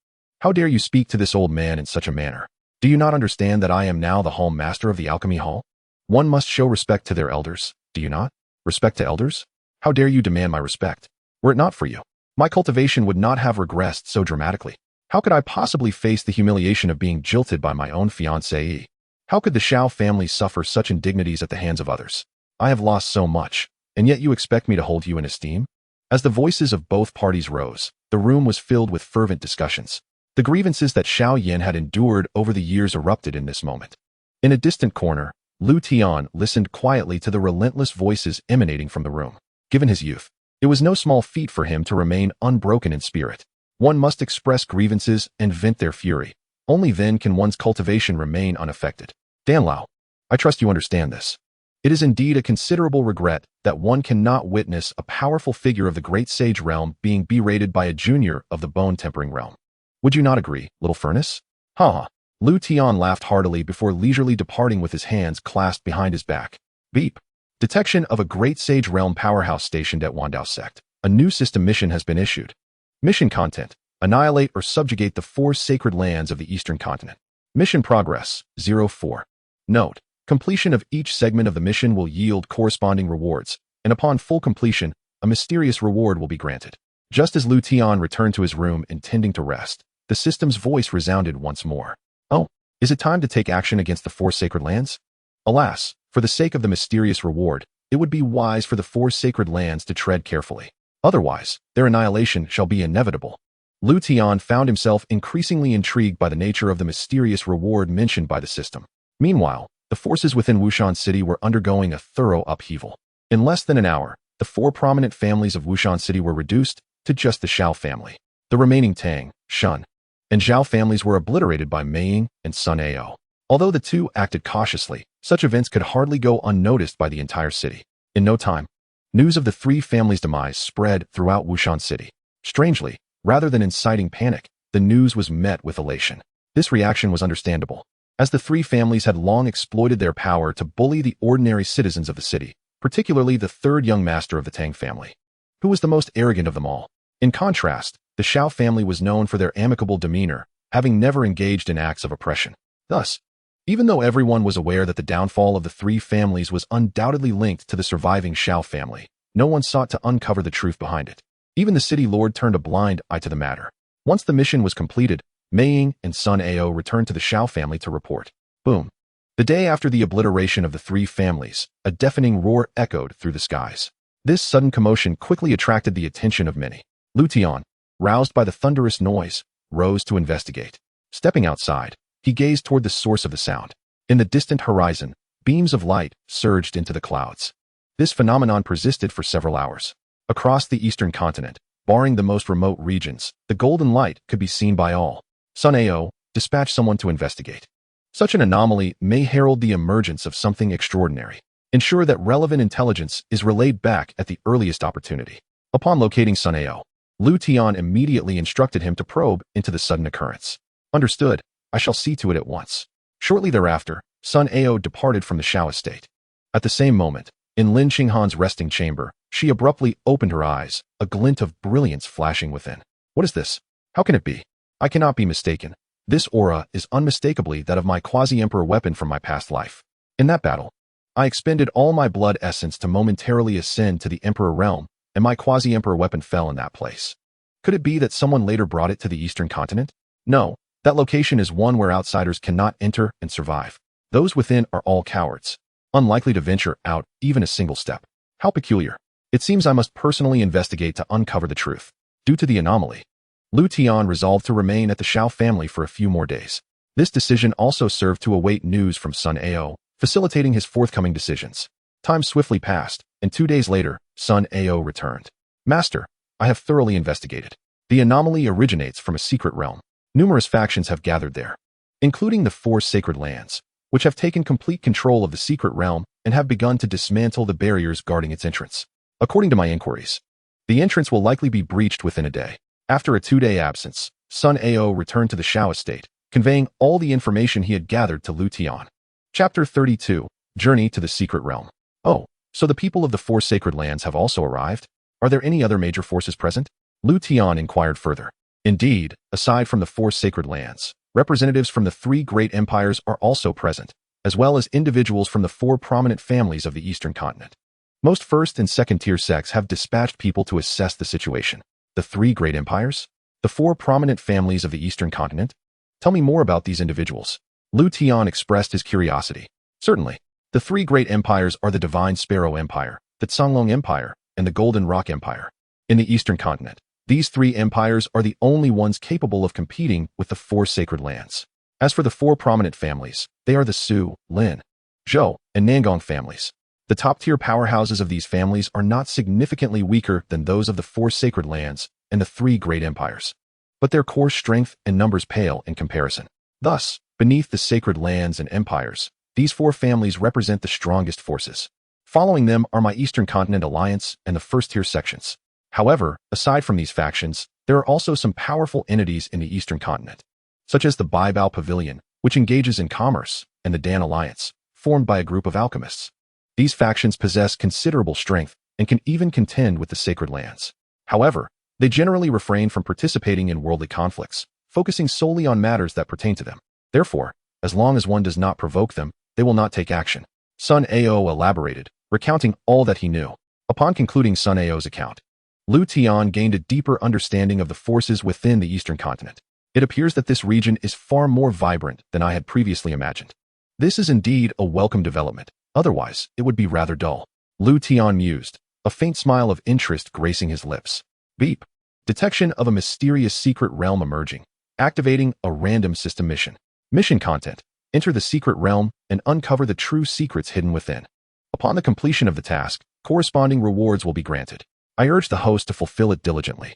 how dare you speak to this old man in such a manner? Do you not understand that I am now the hall master of the alchemy hall? One must show respect to their elders, do you not? Respect to elders? How dare you demand my respect? Were it not for you, my cultivation would not have regressed so dramatically. How could I possibly face the humiliation of being jilted by my own fiancée? How could the Xiao family suffer such indignities at the hands of others? I have lost so much, and yet you expect me to hold you in esteem? As the voices of both parties rose, the room was filled with fervent discussions. The grievances that Xiao Yan had endured over the years erupted in this moment. In a distant corner, Liutian listened quietly to the relentless voices emanating from the room. Given his youth, it was no small feat for him to remain unbroken in spirit. One must express grievances and vent their fury. Only then can one's cultivation remain unaffected. Dan Lao, I trust you understand this. It is indeed a considerable regret that one cannot witness a powerful figure of the great sage realm being berated by a junior of the bone-tempering realm. Would you not agree, little furnace? Liutian laughed heartily before leisurely departing with his hands clasped behind his back. Beep. Detection of a great sage realm powerhouse stationed at Myriad Dao Sect. A new system mission has been issued. Mission content: annihilate or subjugate the 4 sacred lands of the eastern continent. Mission progress: 04. Note: completion of each segment of the mission will yield corresponding rewards, and upon full completion, a mysterious reward will be granted. Just as Liutian returned to his room intending to rest, the system's voice resounded once more. Oh, is it time to take action against the 4 sacred lands? Alas, for the sake of the mysterious reward, it would be wise for the 4 sacred lands to tread carefully. Otherwise, their annihilation shall be inevitable. Liutian found himself increasingly intrigued by the nature of the mysterious reward mentioned by the system. Meanwhile, the forces within Wushan City were undergoing a thorough upheaval. In less than an hour, the 4 prominent families of Wushan City were reduced to just the Xiao family. The remaining Tang, Shun, and Zhao families were obliterated by Meiying and Sun Ao. Although the 2 acted cautiously, such events could hardly go unnoticed by the entire city. In no time, news of the 3 families' demise spread throughout Wushan City. Strangely, rather than inciting panic, the news was met with elation. This reaction was understandable, as the 3 families had long exploited their power to bully the ordinary citizens of the city, particularly the 3rd young master of the Tang family, who was the most arrogant of them all. In contrast, the Xiao family was known for their amicable demeanor, having never engaged in acts of oppression. Thus, even though everyone was aware that the downfall of the 3 families was undoubtedly linked to the surviving Xiao family, no one sought to uncover the truth behind it. Even the city lord turned a blind eye to the matter. Once the mission was completed, Meiying and Sun Ao returned to the Xiao family to report. Boom. The day after the obliteration of the 3 families, a deafening roar echoed through the skies. This sudden commotion quickly attracted the attention of many. Liutian, roused by the thunderous noise, rose to investigate. Stepping outside, he gazed toward the source of the sound. In the distant horizon, beams of light surged into the clouds. This phenomenon persisted for several hours. Across the eastern continent, barring the most remote regions, the golden light could be seen by all. Sun Ao, dispatch someone to investigate. Such an anomaly may herald the emergence of something extraordinary. Ensure that relevant intelligence is relayed back at the earliest opportunity. Upon locating Sun Ao, Liutian immediately instructed him to probe into the sudden occurrence. Understood, I shall see to it at once. Shortly thereafter, Sun Ao departed from the Xiao estate. At the same moment, in Lin Qinghan's resting chamber, she abruptly opened her eyes, a glint of brilliance flashing within. What is this? How can it be? I cannot be mistaken. This aura is unmistakably that of my quasi-emperor weapon from my past life. In that battle, I expended all my blood essence to momentarily ascend to the emperor realm, and my quasi-emperor weapon fell in that place. Could it be that someone later brought it to the eastern continent? No, that location is one where outsiders cannot enter and survive. Those within are all cowards, unlikely to venture out even a single step. How peculiar. It seems I must personally investigate to uncover the truth. Due to the anomaly, Liutian resolved to remain at the Xiao family for a few more days. This decision also served to await news from Sun Ao, facilitating his forthcoming decisions. Time swiftly passed, and 2 days later, Sun Ao returned. Master, I have thoroughly investigated. The anomaly originates from a secret realm. Numerous factions have gathered there, including the 4 sacred lands, which have taken complete control of the secret realm and have begun to dismantle the barriers guarding its entrance. According to my inquiries, the entrance will likely be breached within a day. After a 2-day absence, Sun Ao returned to the Xiao estate, conveying all the information he had gathered to Liutian. Chapter 32, Journey to the Secret Realm. Oh, so the people of the 4 sacred lands have also arrived? Are there any other major forces present? Liutian inquired further. Indeed, aside from the 4 sacred lands, representatives from the 3 great empires are also present, as well as individuals from the 4 prominent families of the eastern continent. Most first and second tier sects have dispatched people to assess the situation. The 3 great empires? The 4 prominent families of the eastern continent? Tell me more about these individuals. Liutian expressed his curiosity. Certainly. The 3 great empires are the Divine Sparrow Empire, the Canglong Empire, and the Golden Rock Empire. In the eastern continent, these 3 empires are the only ones capable of competing with the 4 sacred lands. As for the 4 prominent families, they are the Su, Lin, Zhou, and Nangong families. The top-tier powerhouses of these families are not significantly weaker than those of the 4 sacred lands and the 3 great empires, but their core strength and numbers pale in comparison. Thus, beneath the sacred lands and empires, these 4 families represent the strongest forces. Following them are my Eastern Continent Alliance and the first-tier sections. However, aside from these factions, there are also some powerful entities in the Eastern Continent, such as the Baibao Pavilion, which engages in commerce, and the Dan Alliance, formed by a group of alchemists. These factions possess considerable strength and can even contend with the sacred lands. However, they generally refrain from participating in worldly conflicts, focusing solely on matters that pertain to them. Therefore, as long as one does not provoke them, they will not take action. Sun Ao elaborated, recounting all that he knew. Upon concluding Sun Ao's account, Liutian gained a deeper understanding of the forces within the eastern continent. It appears that this region is far more vibrant than I had previously imagined. This is indeed a welcome development. Otherwise, it would be rather dull. Liutian mused, a faint smile of interest gracing his lips. Beep. Detection of a mysterious secret realm emerging. Activating a random system mission. Mission content. Enter the secret realm and uncover the true secrets hidden within. Upon the completion of the task, corresponding rewards will be granted. I urge the host to fulfill it diligently.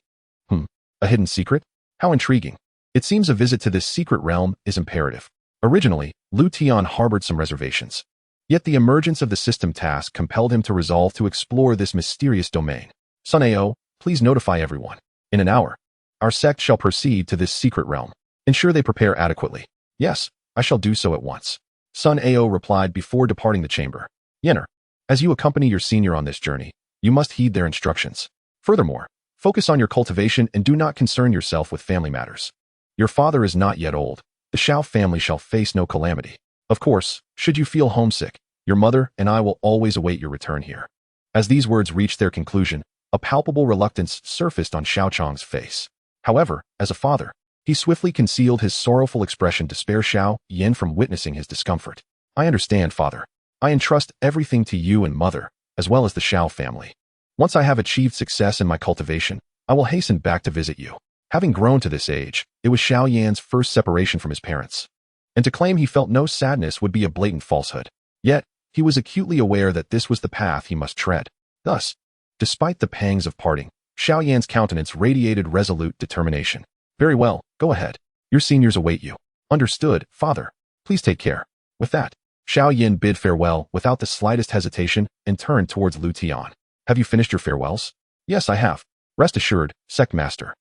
A hidden secret? How intriguing. It seems a visit to this secret realm is imperative. Originally, Liutian harbored some reservations. Yet the emergence of the system task compelled him to resolve to explore this mysterious domain. Sun Ao, please notify everyone. In an hour, our sect shall proceed to this secret realm. Ensure they prepare adequately. Yes, I shall do so at once. Sun Ao replied before departing the chamber. Yenner, as you accompany your senior on this journey, you must heed their instructions. Furthermore, focus on your cultivation and do not concern yourself with family matters. Your father is not yet old. The Xiao family shall face no calamity. Of course, should you feel homesick, your mother and I will always await your return here. As these words reached their conclusion, a palpable reluctance surfaced on Xiao Chong's face. However, as a father, he swiftly concealed his sorrowful expression to spare Xiao Yan from witnessing his discomfort. I understand, father. I entrust everything to you and mother, as well as the Xiao family. Once I have achieved success in my cultivation, I will hasten back to visit you. Having grown to this age, it was Xiao Yan's first separation from his parents. And to claim he felt no sadness would be a blatant falsehood. Yet, he was acutely aware that this was the path he must tread. Thus, despite the pangs of parting, Xiao Yan's countenance radiated resolute determination. Very well, go ahead. Your seniors await you. Understood, father. Please take care. With that, Xiao Yan bid farewell without the slightest hesitation and turned towards Liutian. Have you finished your farewells? Yes, I have. Rest assured, sect master.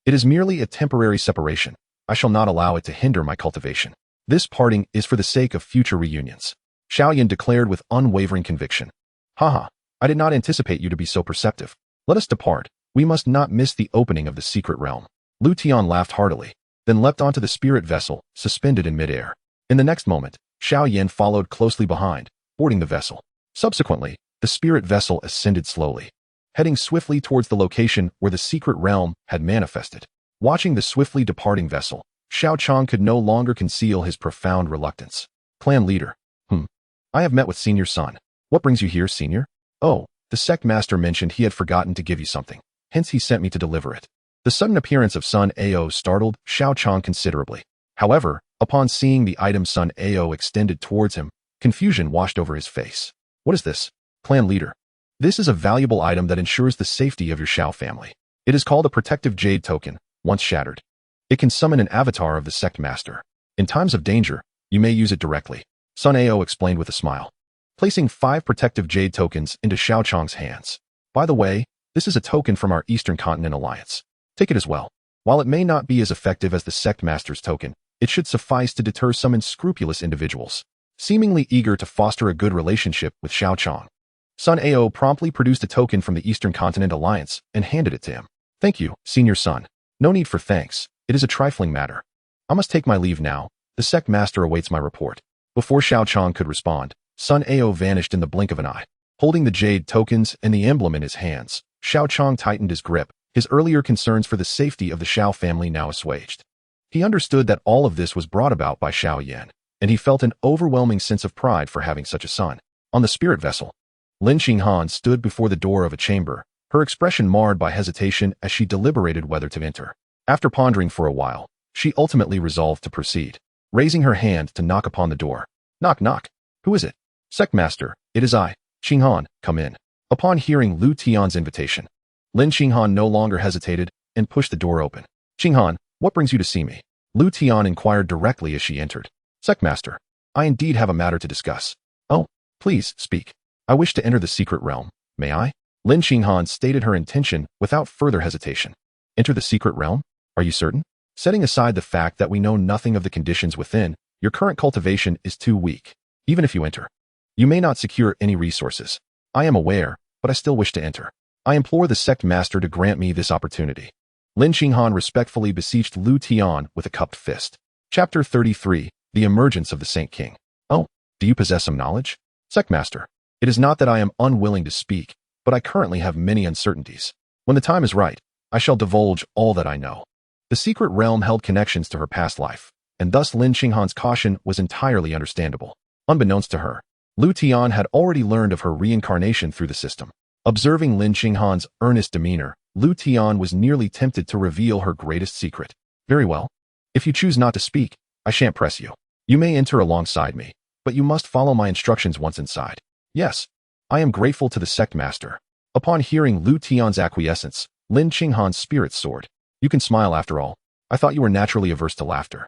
It is merely a temporary separation. I shall not allow it to hinder my cultivation. This parting is for the sake of future reunions. Xiao Yan declared with unwavering conviction. Haha, I did not anticipate you to be so perceptive. Let us depart. We must not miss the opening of the secret realm. Liutian laughed heartily, then leapt onto the spirit vessel, suspended in midair. In the next moment, Xiao Yan followed closely behind, boarding the vessel. Subsequently, the spirit vessel ascended slowly, heading swiftly towards the location where the secret realm had manifested. Watching the swiftly departing vessel, Xiao Chang could no longer conceal his profound reluctance. Clan leader. I have met with Senior Sun. What brings you here, Senior? Oh, the sect master mentioned he had forgotten to give you something. Hence he sent me to deliver it. The sudden appearance of Sun Ao startled Xiao Chang considerably. However, upon seeing the item Sun Ao extended towards him, confusion washed over his face. What is this? Clan leader. This is a valuable item that ensures the safety of your Xiao family. It is called a protective jade token, once shattered. It can summon an avatar of the sect master. In times of danger, you may use it directly. Sun Ao explained with a smile, placing 5 protective jade tokens into Xiao Chang's hands. By the way, this is a token from our Eastern Continent Alliance. Take it as well. While it may not be as effective as the sect master's token, it should suffice to deter some unscrupulous individuals, seemingly eager to foster a good relationship with Xiao Chang. Sun Ao promptly produced a token from the Eastern Continent Alliance and handed it to him. Thank you, Senior Sun. No need for thanks. It is a trifling matter. I must take my leave now. The sect master awaits my report. Before Xiao Chang could respond, Sun Ao vanished in the blink of an eye. Holding the jade tokens and the emblem in his hands, Xiao Chang tightened his grip, his earlier concerns for the safety of the Xiao family now assuaged. He understood that all of this was brought about by Xiao Yan, and he felt an overwhelming sense of pride for having such a son. On the spirit vessel, Lin Xinghan stood before the door of a chamber, her expression marred by hesitation as she deliberated whether to enter. After pondering for a while, she ultimately resolved to proceed, raising her hand to knock upon the door. Knock, knock. Who is it? Sect master, it is I, Xinghan, come in. Upon hearing Liutian's invitation, Lin Xinghan no longer hesitated and pushed the door open. Xinghan, what brings you to see me? Liutian inquired directly as she entered. Sect master, I indeed have a matter to discuss. Oh, please, speak. I wish to enter the secret realm. May I? Lin Xinghan stated her intention without further hesitation. Enter the secret realm? Are you certain? Setting aside the fact that we know nothing of the conditions within, your current cultivation is too weak. Even if you enter, you may not secure any resources. I am aware, but I still wish to enter. I implore the sect master to grant me this opportunity. Lin Xinghan respectfully beseeched Liutian with a cupped fist. Chapter 33, The Emergence of the Saint King. Oh, do you possess some knowledge? Sect master, it is not that I am unwilling to speak, but I currently have many uncertainties. When the time is right, I shall divulge all that I know. The secret realm held connections to her past life, and thus Lin Xinghan's caution was entirely understandable. Unbeknownst to her, Liutian had already learned of her reincarnation through the system. Observing Lin Xinghan's earnest demeanor, Liutian was nearly tempted to reveal her greatest secret. Very well. If you choose not to speak, I shan't press you. You may enter alongside me, but you must follow my instructions once inside. Yes, I am grateful to the sect master. Upon hearing Liutian's acquiescence, Lin Xinghan's spirits soared. You can smile after all. I thought you were naturally averse to laughter.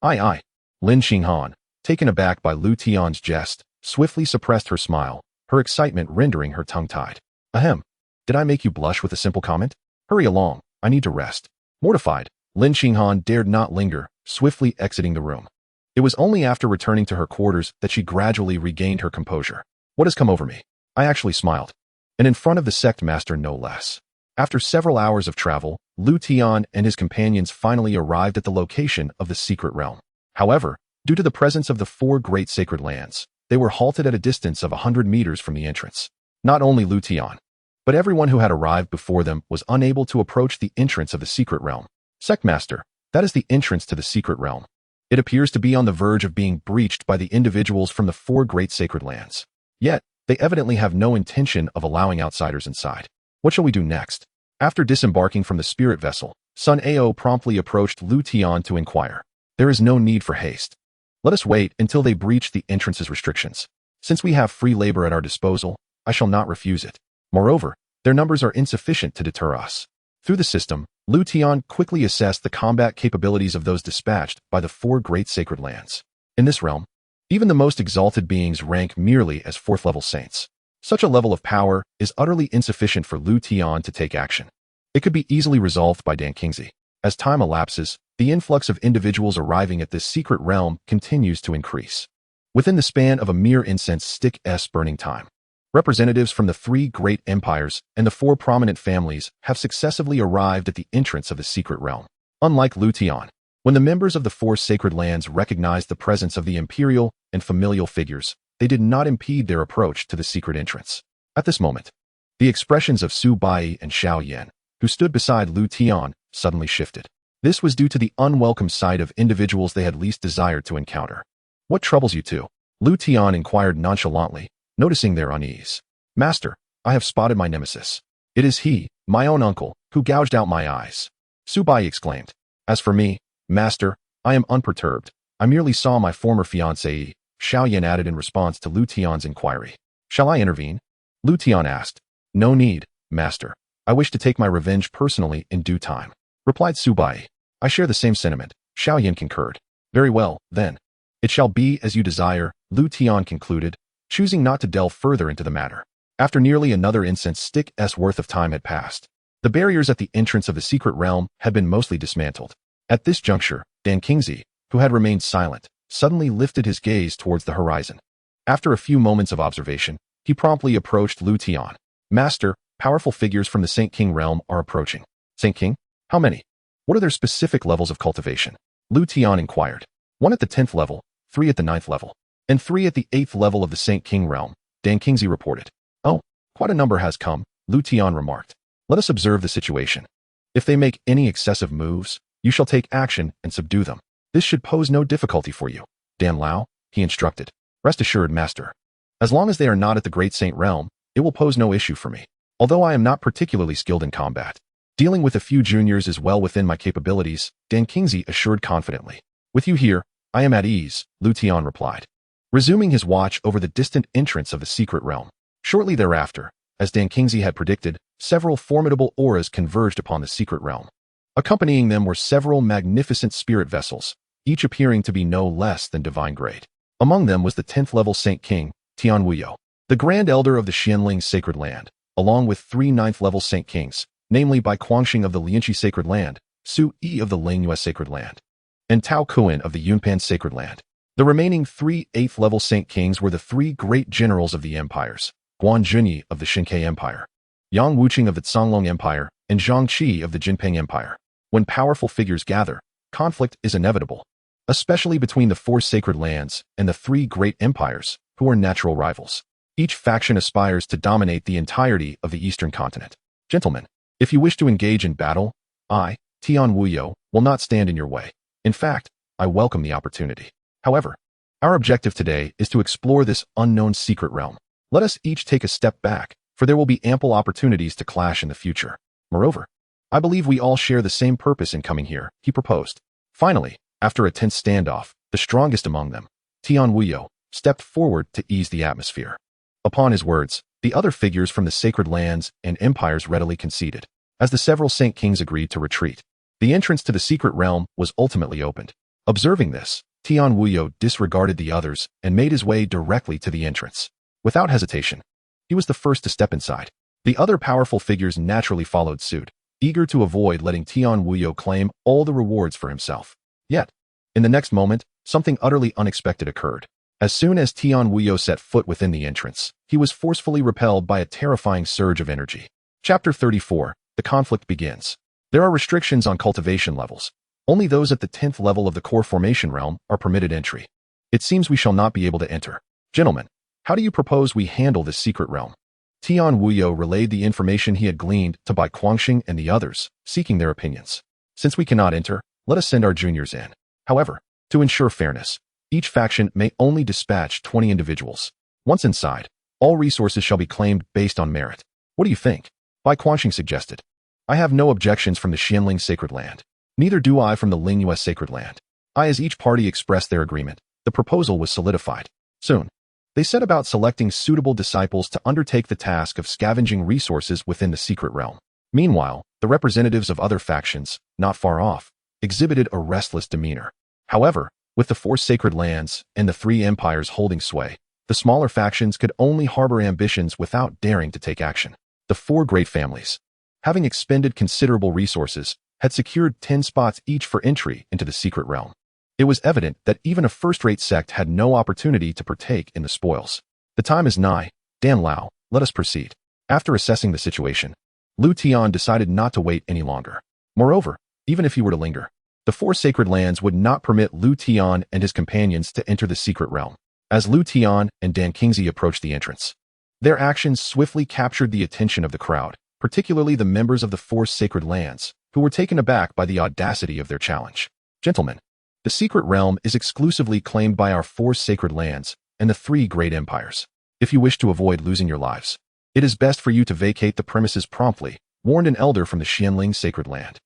Aye. Lin Xinghan, taken aback by Liutian's jest, swiftly suppressed her smile, her excitement rendering her tongue-tied. Ahem. Did I make you blush with a simple comment? Hurry along, I need to rest. Mortified, Lin Xinghan dared not linger, swiftly exiting the room. It was only after returning to her quarters that she gradually regained her composure. What has come over me? I actually smiled. And in front of the sect master no less. After several hours of travel, Liutian and his companions finally arrived at the location of the secret realm. However, due to the presence of the 4 great sacred lands, they were halted at a distance of 100 meters from the entrance. Not only Liutian, but everyone who had arrived before them was unable to approach the entrance of the secret realm. Sect master, that is the entrance to the secret realm. It appears to be on the verge of being breached by the individuals from the 4 great sacred lands. Yet, they evidently have no intention of allowing outsiders inside. What shall we do next? After disembarking from the spirit vessel, Sun Ao promptly approached Liutian to inquire. There is no need for haste. Let us wait until they breach the entrance's restrictions. Since we have free labor at our disposal, I shall not refuse it. Moreover, their numbers are insufficient to deter us. Through the system, Liutian quickly assessed the combat capabilities of those dispatched by the 4 great sacred lands. In this realm, even the most exalted beings rank merely as 4th-level saints. Such a level of power is utterly insufficient for Liutian to take action. It could be easily resolved by Dan Kingsley. As time elapses, the influx of individuals arriving at this secret realm continues to increase. Within the span of a mere incense stick's burning time, representatives from the 3 great empires and the 4 prominent families have successively arrived at the entrance of the secret realm. Unlike Liutian, when the members of the 4 sacred lands recognized the presence of the imperial and familial figures, they did not impede their approach to the secret entrance. At this moment, the expressions of Su Bai and Xiao Yan, who stood beside Liutian, suddenly shifted. This was due to the unwelcome sight of individuals they had least desired to encounter. What troubles you two? Liutian inquired nonchalantly, noticing their unease. Master, I have spotted my nemesis. It is he, my own uncle, who gouged out my eyes. Su Bai exclaimed. As for me, Master, I am unperturbed. I merely saw my former fiancée, Xiao Yan added in response to Liutian's inquiry. Shall I intervene? Liutian asked. No need, Master. I wish to take my revenge personally in due time, replied Su Bai. I share the same sentiment, Xiao Yan concurred. Very well, then. It shall be as you desire, Liutian concluded, choosing not to delve further into the matter. After nearly another incense stick's worth of time had passed, the barriers at the entrance of the secret realm had been mostly dismantled. At this juncture, Dan Kingsley, who had remained silent, suddenly lifted his gaze towards the horizon. After a few moments of observation, he promptly approached Liutian. Master, powerful figures from the Saint King realm are approaching. Saint King? How many? What are their specific levels of cultivation? Liutian inquired. 1 at the 10th level, 3 at the 9th level, and 3 at the 8th level of the Saint King realm, Dan Kingsley reported. Oh, quite a number has come, Liutian remarked. Let us observe the situation. If they make any excessive moves, you shall take action and subdue them. This should pose no difficulty for you. Dan Lao, he instructed. Rest assured, Master. As long as they are not at the Great Saint realm, it will pose no issue for me. Although I am not particularly skilled in combat, dealing with a few juniors is well within my capabilities, Dan Kingsley assured confidently. With you here, I am at ease, Liutian replied, resuming his watch over the distant entrance of the secret realm. Shortly thereafter, as Dan Kingsley had predicted, several formidable auras converged upon the secret realm. Accompanying them were several magnificent spirit vessels, each appearing to be no less than divine grade. Among them was the 10th level Saint King, Tian Wuyo, the Grand Elder of the Xianling Sacred Land, along with 3 9th level Saint Kings, namely Bai Quangxing of the Lianqi Sacred Land, Su Yi of the Lingyue Sacred Land, and Tao Kuan of the Yunpan Sacred Land. The remaining 3 8th level Saint Kings were the 3 great generals of the empires, Guan Junyi of the Xinkai Empire, Yang Wuqing of the Canglong Empire, and Zhang Qi of the Jinping Empire. When powerful figures gather, conflict is inevitable, especially between the 4 sacred lands and the 3 great empires, who are natural rivals. Each faction aspires to dominate the entirety of the eastern continent. Gentlemen, if you wish to engage in battle, I, Tian Wuyo, will not stand in your way. In fact, I welcome the opportunity. However, our objective today is to explore this unknown secret realm. Let us each take a step back, for there will be ample opportunities to clash in the future. Moreover, I believe we all share the same purpose in coming here, he proposed. Finally, after a tense standoff, the strongest among them, Tian Wuyo, stepped forward to ease the atmosphere. Upon his words, the other figures from the sacred lands and empires readily conceded. As the several Saint Kings agreed to retreat, the entrance to the secret realm was ultimately opened. Observing this, Tian Wuyo disregarded the others and made his way directly to the entrance. Without hesitation, he was the first to step inside. The other powerful figures naturally followed suit, eager to avoid letting Tian Wuyo claim all the rewards for himself. Yet, in the next moment, something utterly unexpected occurred. As soon as Tian Wuyo set foot within the entrance, he was forcefully repelled by a terrifying surge of energy. Chapter 34, The Conflict Begins. There are restrictions on cultivation levels. Only those at the 10th level of the core formation realm are permitted entry. It seems we shall not be able to enter. Gentlemen, how do you propose we handle this secret realm? Tian Wuyo relayed the information he had gleaned to Bai Quangxing and the others, seeking their opinions. Since we cannot enter, let us send our juniors in. However, to ensure fairness, each faction may only dispatch 20 individuals. Once inside, all resources shall be claimed based on merit. What do you think? Bai Quangxing suggested. I have no objections from the Xianling Sacred Land. Neither do I from the Lingyue Sacred Land. As each party expressed their agreement, the proposal was solidified. Soon, they set about selecting suitable disciples to undertake the task of scavenging resources within the secret realm. Meanwhile, the representatives of other factions, not far off, exhibited a restless demeanor. However, with the 4 sacred lands and the 3 empires holding sway, the smaller factions could only harbor ambitions without daring to take action. The 4 great families, having expended considerable resources, had secured 10 spots each for entry into the secret realm. It was evident that even a first-rate sect had no opportunity to partake in the spoils. The time is nigh. Dan Lao, let us proceed. After assessing the situation, Liutian decided not to wait any longer. Moreover, even if he were to linger, the 4 sacred lands would not permit Liutian and his companions to enter the secret realm. As Liutian and Dan Qingzi approached the entrance, their actions swiftly captured the attention of the crowd, particularly the members of the 4 sacred lands, who were taken aback by the audacity of their challenge. Gentlemen, the secret realm is exclusively claimed by our 4 sacred lands and the 3 great empires. If you wish to avoid losing your lives, it is best for you to vacate the premises promptly, warned an elder from the Xianling Sacred Land.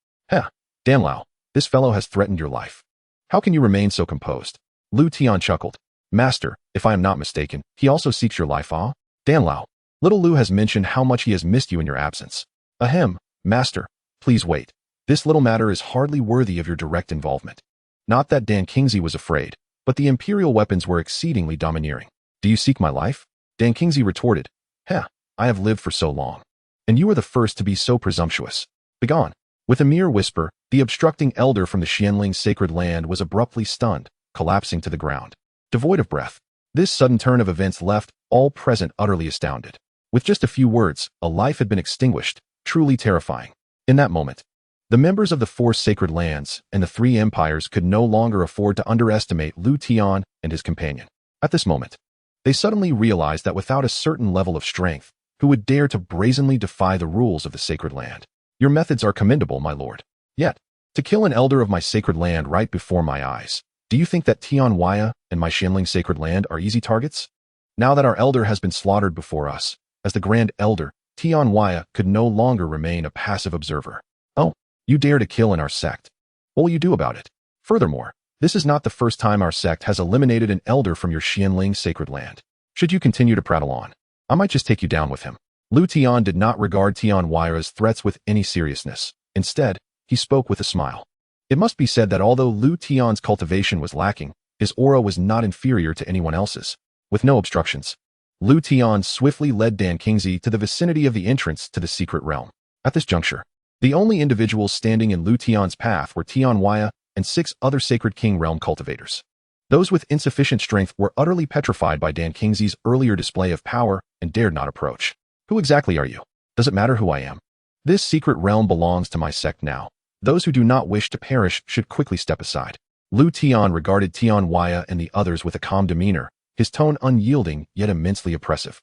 Dan Lao, this fellow has threatened your life. How can you remain so composed? Liutian chuckled. Master, if I am not mistaken, he also seeks your life, ah? Dan Lao, little Lu has mentioned how much he has missed you in your absence. Ahem, master, please wait. This little matter is hardly worthy of your direct involvement. Not that Dan Qingzi was afraid, but the imperial weapons were exceedingly domineering. Do you seek my life? Dan Qingzi retorted. I have lived for so long. And you are the first to be so presumptuous. Begone. With a mere whisper, the obstructing elder from the Xianling Sacred Land was abruptly stunned, collapsing to the ground. Devoid of breath, this sudden turn of events left all present utterly astounded. With just a few words, a life had been extinguished, truly terrifying. In that moment, the members of the 4 sacred lands and the 3 empires could no longer afford to underestimate Liutian and his companion. At this moment, they suddenly realized that without a certain level of strength, who would dare to brazenly defy the rules of the sacred land? Your methods are commendable, my lord. Yet, to kill an elder of my sacred land right before my eyes, do you think that Xianxiaaudiobooks and my Xianling sacred land are easy targets? Now that our elder has been slaughtered before us, as the grand elder, Xianxiaaudiobooks could no longer remain a passive observer. Oh, you dare to kill in our sect. What will you do about it? Furthermore, this is not the first time our sect has eliminated an elder from your Xianling sacred land. Should you continue to prattle on, I might just take you down with him. Liutian did not regard Xianxiaaudiobooks' threats with any seriousness. Instead, he spoke with a smile. It must be said that although Liutian's cultivation was lacking, his aura was not inferior to anyone else's. With no obstructions, Liutian swiftly led Dan Qingzi to the vicinity of the entrance to the secret realm. At this juncture, the only individuals standing in Liutian's path were Xianxiaaudiobooks and 6 other Sacred King realm cultivators. Those with insufficient strength were utterly petrified by Dan Qingzi's earlier display of power and dared not approach. Who exactly are you? Does it matter who I am? This secret realm belongs to my sect now. Those who do not wish to perish should quickly step aside. Liutian regarded Xianxiaaudiobooks and the others with a calm demeanor, his tone unyielding yet immensely oppressive.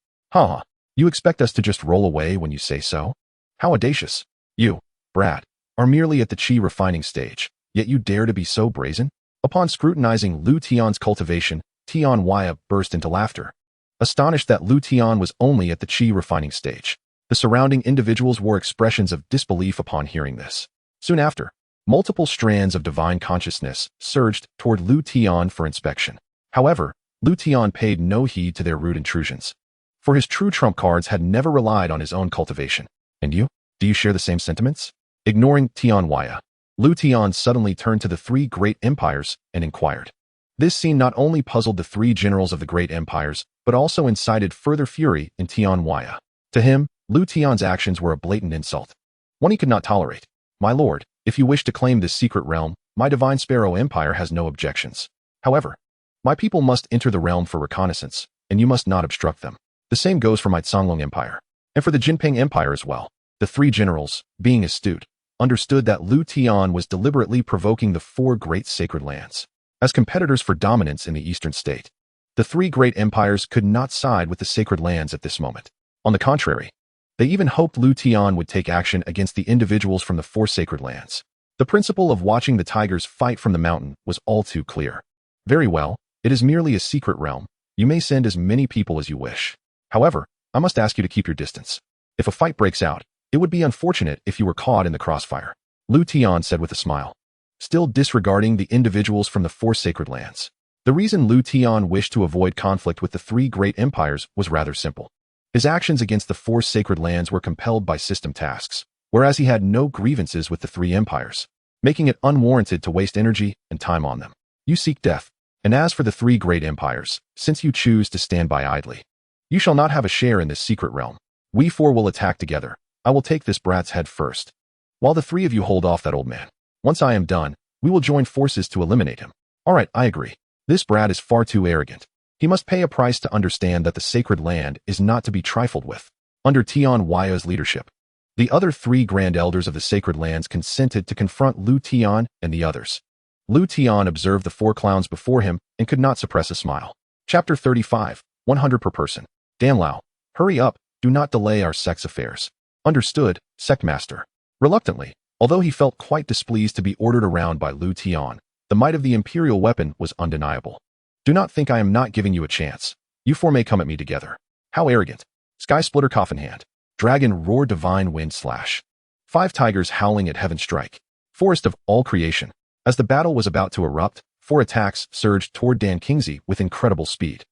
You expect us to just roll away when you say so? How audacious. You, Brad, are merely at the chi refining stage, yet you dare to be so brazen? Upon scrutinizing Liutian's cultivation, Xianxiaaudiobooks burst into laughter. Astonished that Liutian was only at the chi refining stage, the surrounding individuals wore expressions of disbelief upon hearing this. Soon after, multiple strands of divine consciousness surged toward Liutian for inspection. However, Liutian paid no heed to their rude intrusions, for his true trump cards had never relied on his own cultivation. And you? Do you share the same sentiments? Ignoring Xianxiaaudiobooks, Liutian suddenly turned to the 3 great empires and inquired. This scene not only puzzled the 3 generals of the great empires, but also incited further fury in Xianxiaaudiobooks. To him, Liutian's actions were a blatant insult, one he could not tolerate. My lord, if you wish to claim this secret realm, my divine Sparrow Empire has no objections. However, my people must enter the realm for reconnaissance, and you must not obstruct them. The same goes for my Songlong Empire, and for the Jinping Empire as well. The 3 generals, being astute, understood that Liutian was deliberately provoking the 4 great sacred lands as competitors for dominance in the eastern state. The 3 great empires could not side with the sacred lands at this moment. On the contrary, they even hoped Liutian would take action against the individuals from the 4 sacred lands. The principle of watching the tigers fight from the mountain was all too clear. Very well, it is merely a secret realm. You may send as many people as you wish. However, I must ask you to keep your distance. If a fight breaks out, It would be unfortunate if you were caught in the crossfire, Liutian said with a smile, still disregarding the individuals from the four sacred lands. The reason Liutian wished to avoid conflict with the three great empires was rather simple. His actions against the four sacred lands were compelled by system tasks, whereas he had no grievances with the three empires, making it unwarranted to waste energy and time on them. You seek death, and as for the three great empires, since you choose to stand by idly, you shall not have a share in this secret realm. We four will attack together. I will take this brat's head first, while the three of you hold off that old man. Once I am done, we will join forces to eliminate him. All right, I agree. This brat is far too arrogant. He must pay a price to understand that the sacred land is not to be trifled with. Under xianxia's leadership, the other three grand elders of the sacred lands consented to confront Liutian and the others. Liutian observed the four clowns before him and could not suppress a smile. Chapter 35, 100 per person. Danlao, hurry up, do not delay our sect's affairs. Understood, sect master. Reluctantly, although he felt quite displeased to be ordered around by Liutian, the might of the imperial weapon was undeniable. Do not think I am not giving you a chance. You four may come at me together. How arrogant. Sky splitter cough in hand. Dragon roar divine wind slash. 5 tigers howling at heaven strike. Forest of all creation. As the battle was about to erupt, 4 attacks surged toward Dan Kingsley with incredible speed.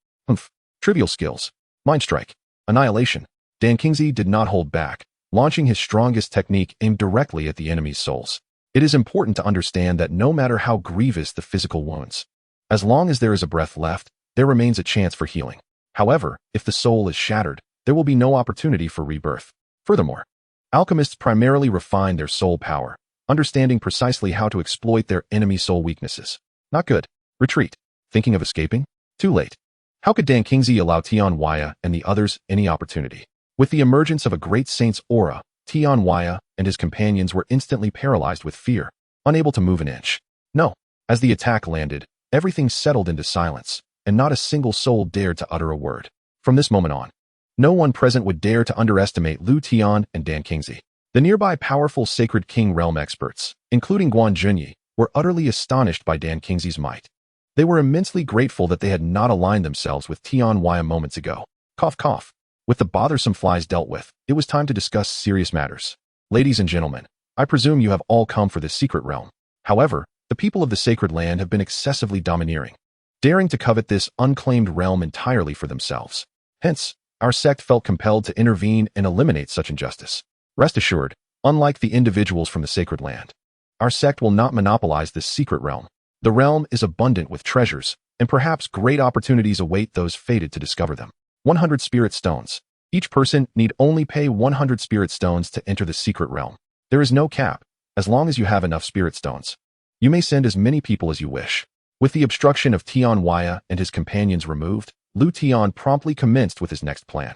Trivial skills. Mind strike. Annihilation. Dan Kingsley did not hold back, launching his strongest technique aimed directly at the enemy's souls. It is important to understand that no matter how grievous the physical wounds, as long as there is a breath left, there remains a chance for healing. However, if the soul is shattered, there will be no opportunity for rebirth. Furthermore, alchemists primarily refine their soul power, understanding precisely how to exploit their enemy's soul weaknesses. Not good. Retreat. Thinking of escaping? Too late. How could Dan Kingsley allow Xianxiaaudiobooks and the others any opportunity? With the emergence of a great saint's aura, Xianxiaaudiobooks and his companions were instantly paralyzed with fear, unable to move an inch. No. As the attack landed, everything settled into silence, and not a single soul dared to utter a word. From this moment on, no one present would dare to underestimate Liutian and Dan Kingsley. The nearby powerful Sacred King realm experts, including Guan Junyi, were utterly astonished by Dan Kingsley's might. They were immensely grateful that they had not aligned themselves with Xianxiaaudiobooks moments ago. Cough cough. With the bothersome flies dealt with, it was time to discuss serious matters. Ladies and gentlemen, I presume you have all come for this secret realm. However, the people of the sacred land have been excessively domineering, daring to covet this unclaimed realm entirely for themselves. Hence, our sect felt compelled to intervene and eliminate such injustice. Rest assured, unlike the individuals from the sacred land, our sect will not monopolize this secret realm. The realm is abundant with treasures, and perhaps great opportunities await those fated to discover them. 100 spirit stones. Each person need only pay 100 spirit stones to enter the secret realm. There is no cap, as long as you have enough spirit stones. You may send as many people as you wish. With the obstruction of Xianxiaaudiobooks and his companions removed, Liutian promptly commenced with his next plan.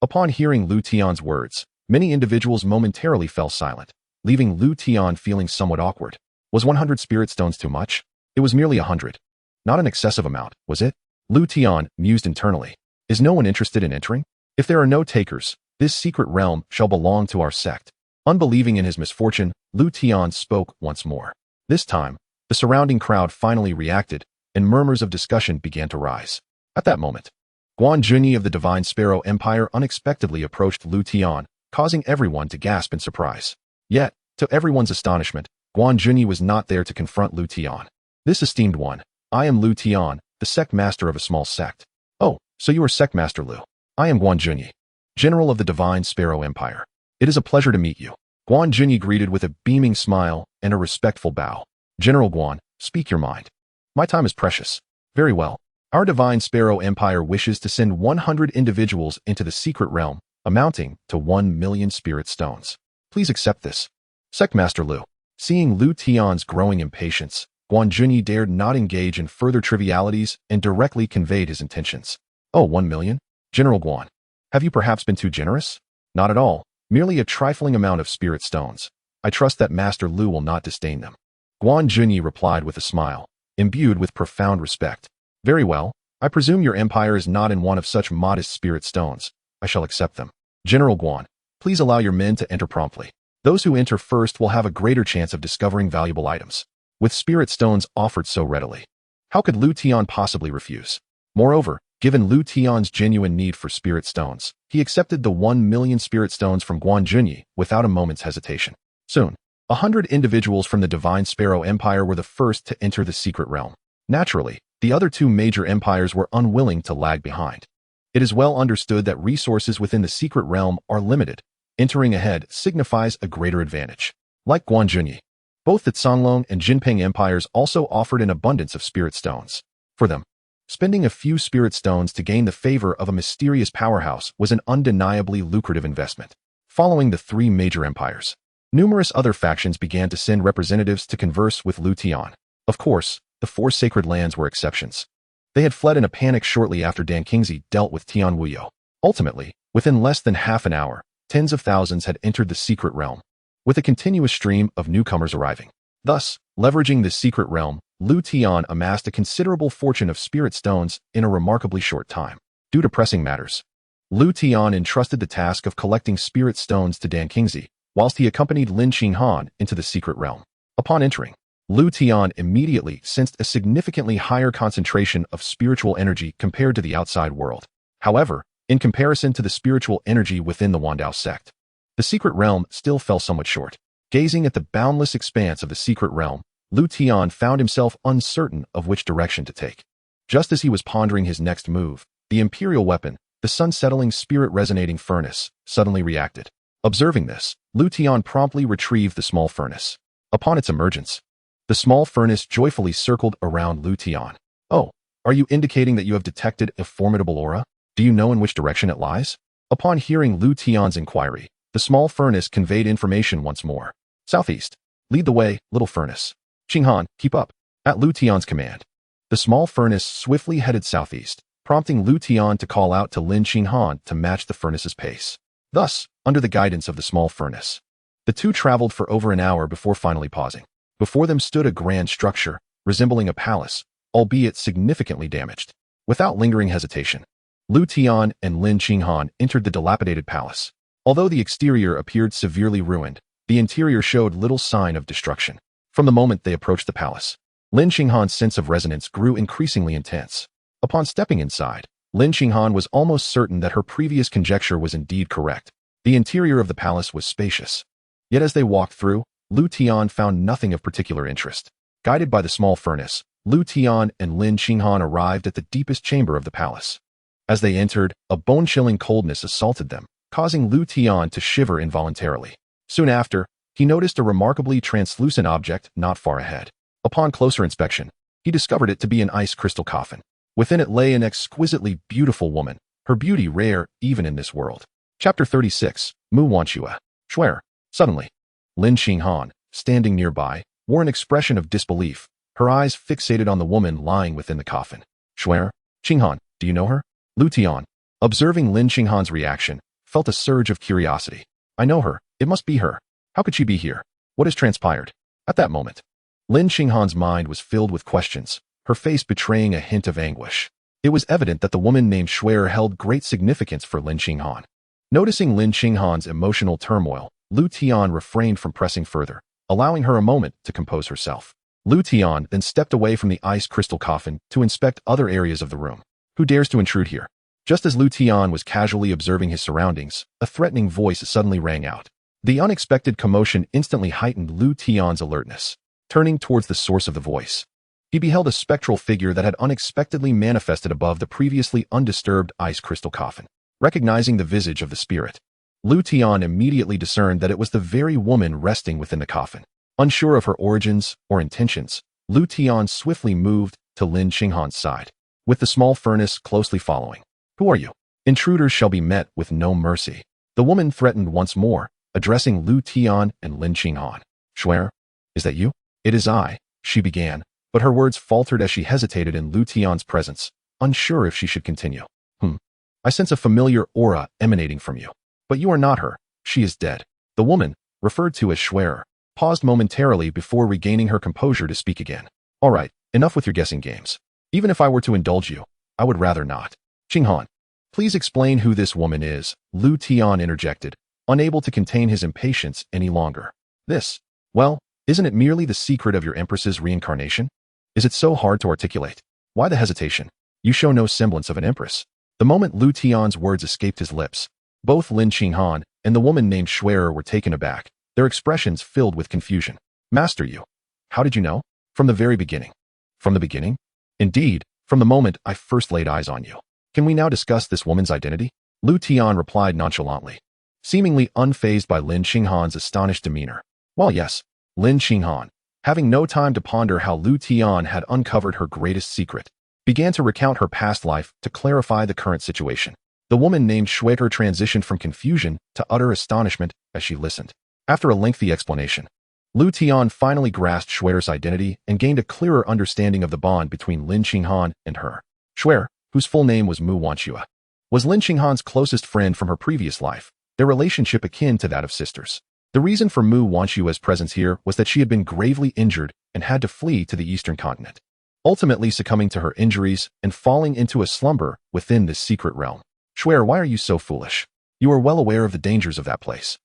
Upon hearing Liutian's words, many individuals momentarily fell silent, leaving Liutian feeling somewhat awkward. Was 100 spirit stones too much? It was merely 100. Not an excessive amount, was it? Liutian mused internally. Is no one interested in entering? If there are no takers, this secret realm shall belong to our sect. Unbelieving in his misfortune, Liutian spoke once more. This time, the surrounding crowd finally reacted, and murmurs of discussion began to rise. At that moment, Guan Junyi of the Divine Sparrow Empire unexpectedly approached Liutian, causing everyone to gasp in surprise. Yet, to everyone's astonishment, Guan Junyi was not there to confront Liutian. This esteemed one, I am Liutian, the sect master of a small sect. Oh, so you are sect master Liu. I am Guan Junyi, general of the Divine Sparrow Empire. It is a pleasure to meet you. Guan Junyi greeted with a beaming smile and a respectful bow. General Guan, speak your mind. My time is precious. Very well. Our Divine Sparrow Empire wishes to send 100 individuals into the secret realm, amounting to 1 million spirit stones. Please accept this. Sect Master Liu. Seeing Liutian's growing impatience, Guan Junyi dared not engage in further trivialities and directly conveyed his intentions. Oh, 1 million? General Guan, have you perhaps been too generous? Not at all, merely a trifling amount of spirit stones. I trust that Master Liu will not disdain them. Guan Junyi replied with a smile, imbued with profound respect. Very well, I presume your empire is not in want of such modest spirit stones. I shall accept them. General Guan, please allow your men to enter promptly. Those who enter first will have a greater chance of discovering valuable items. With spirit stones offered so readily, how could Liutian possibly refuse? Moreover, Given Liutian's genuine need for spirit stones, he accepted the 1,000,000 spirit stones from Guanjunyi without a moment's hesitation. Soon, 100 individuals from the Divine Sparrow Empire were the first to enter the secret realm. Naturally, the other two major empires were unwilling to lag behind. It is well understood that resources within the secret realm are limited. Entering ahead signifies a greater advantage. Like Guanjunyi, both the Canglong and Jinping empires also offered an abundance of spirit stones. For them, spending a few spirit stones to gain the favor of a mysterious powerhouse was an undeniably lucrative investment. Following the three major empires, numerous other factions began to send representatives to converse with Liutian. Of course, the four sacred lands were exceptions. They had fled in a panic shortly after Dan Qingzi dealt with Tian Wuyo. Ultimately, within less than half an hour, tens of thousands had entered the secret realm, with a continuous stream of newcomers arriving. Thus, leveraging the secret realm, Liutian amassed a considerable fortune of spirit stones in a remarkably short time. Due to pressing matters, Liutian entrusted the task of collecting spirit stones to Dan Qingzi, whilst he accompanied Lin Xinghan into the secret realm. Upon entering, Liutian immediately sensed a significantly higher concentration of spiritual energy compared to the outside world. However, in comparison to the spiritual energy within the Wandao sect, the secret realm still fell somewhat short. Gazing at the boundless expanse of the secret realm, Liutian found himself uncertain of which direction to take. Just as he was pondering his next move, the imperial weapon, the sun-settling spirit-resonating furnace, suddenly reacted. Observing this, Liutian promptly retrieved the small furnace. Upon its emergence, the small furnace joyfully circled around Liutian. "Oh, are you indicating that you have detected a formidable aura? Do you know in which direction it lies?" Upon hearing Liutian's inquiry, the small furnace conveyed information once more. "Southeast. Lead the way, little furnace. Xinghan, keep up." At Liutian's command, the small furnace swiftly headed southeast, prompting Liutian to call out to Lin Xinghan to match the furnace's pace. Thus, under the guidance of the small furnace, the two traveled for over an hour before finally pausing. Before them stood a grand structure, resembling a palace, albeit significantly damaged. Without lingering hesitation, Liutian and Lin Xinghan entered the dilapidated palace. Although the exterior appeared severely ruined, the interior showed little sign of destruction. From the moment they approached the palace, Lin Xinghan's sense of resonance grew increasingly intense. Upon stepping inside, Lin Xinghan was almost certain that her previous conjecture was indeed correct. The interior of the palace was spacious. Yet as they walked through, Liutian found nothing of particular interest. Guided by the small furnace, Liutian and Lin Xinghan arrived at the deepest chamber of the palace. As they entered, a bone-chilling coldness assaulted them, causing Liutian to shiver involuntarily. Soon after, he noticed a remarkably translucent object not far ahead. Upon closer inspection, he discovered it to be an ice crystal coffin. Within it lay an exquisitely beautiful woman, her beauty rare even in this world. Chapter 36, Mu Wanxue. Shuer. Suddenly, Lin Xinghan, standing nearby, wore an expression of disbelief, her eyes fixated on the woman lying within the coffin. "Shuer, Xinghan, do you know her?" Liutian, observing Lin Xinghan's reaction, felt a surge of curiosity. "I know her. It must be her. How could she be here? What has transpired?" At that moment, Lin Xinghan's mind was filled with questions, her face betraying a hint of anguish. It was evident that the woman named Shuer held great significance for Lin Xinghan. Noticing Lin Xinghan's emotional turmoil, Liutian refrained from pressing further, allowing her a moment to compose herself. Liutian then stepped away from the ice crystal coffin to inspect other areas of the room. "Who dares to intrude here?" Just as Liutian was casually observing his surroundings, a threatening voice suddenly rang out. The unexpected commotion instantly heightened Liutian's alertness. Turning towards the source of the voice, he beheld a spectral figure that had unexpectedly manifested above the previously undisturbed ice crystal coffin. Recognizing the visage of the spirit, Liutian immediately discerned that it was the very woman resting within the coffin. Unsure of her origins or intentions, Liutian swiftly moved to Lin Xinghan's side, with the small furnace closely following. "Who are you? Intruders shall be met with no mercy." The woman threatened once more, addressing Liutian and Lin Xinghan. "Shuer, is that you?" "It is I," she began, but her words faltered as she hesitated in Liutian's presence, unsure if she should continue. "I sense a familiar aura emanating from you. But you are not her. She is dead." The woman, referred to as Shuer, paused momentarily before regaining her composure to speak again. "All right, enough with your guessing games. Even if I were to indulge you, I would rather not." "Xinghan, please explain who this woman is," Liutian interjected, unable to contain his impatience any longer. Well, isn't it merely the secret of your empress's reincarnation? Is it so hard to articulate? Why the hesitation?" You show no semblance of an empress. The moment Liutian's words escaped his lips, both Lin Qinghan and the woman named Schwerer were taken aback, their expressions filled with confusion. Master, you. How did you know? From the very beginning. From the beginning? Indeed, from the moment I first laid eyes on you. Can we now discuss this woman's identity? Liutian replied nonchalantly, seemingly unfazed by Lin Qinghan's astonished demeanor. Well, yes, Lin Qinghan, having no time to ponder how Liutian had uncovered her greatest secret, began to recount her past life to clarify the current situation. The woman named Schwerer transitioned from confusion to utter astonishment as she listened. After a lengthy explanation, Liutian finally grasped Schwerer's identity and gained a clearer understanding of the bond between Lin Qinghan and her. Schwerer, whose full name was Mu Wanxue, was Lin Qinghan's closest friend from her previous life, their relationship akin to that of sisters. The reason for Mu Wanxue's presence here was that she had been gravely injured and had to flee to the eastern continent, ultimately succumbing to her injuries and falling into a slumber within this secret realm. Schwerer, why are you so foolish? You are well aware of the dangers of that place.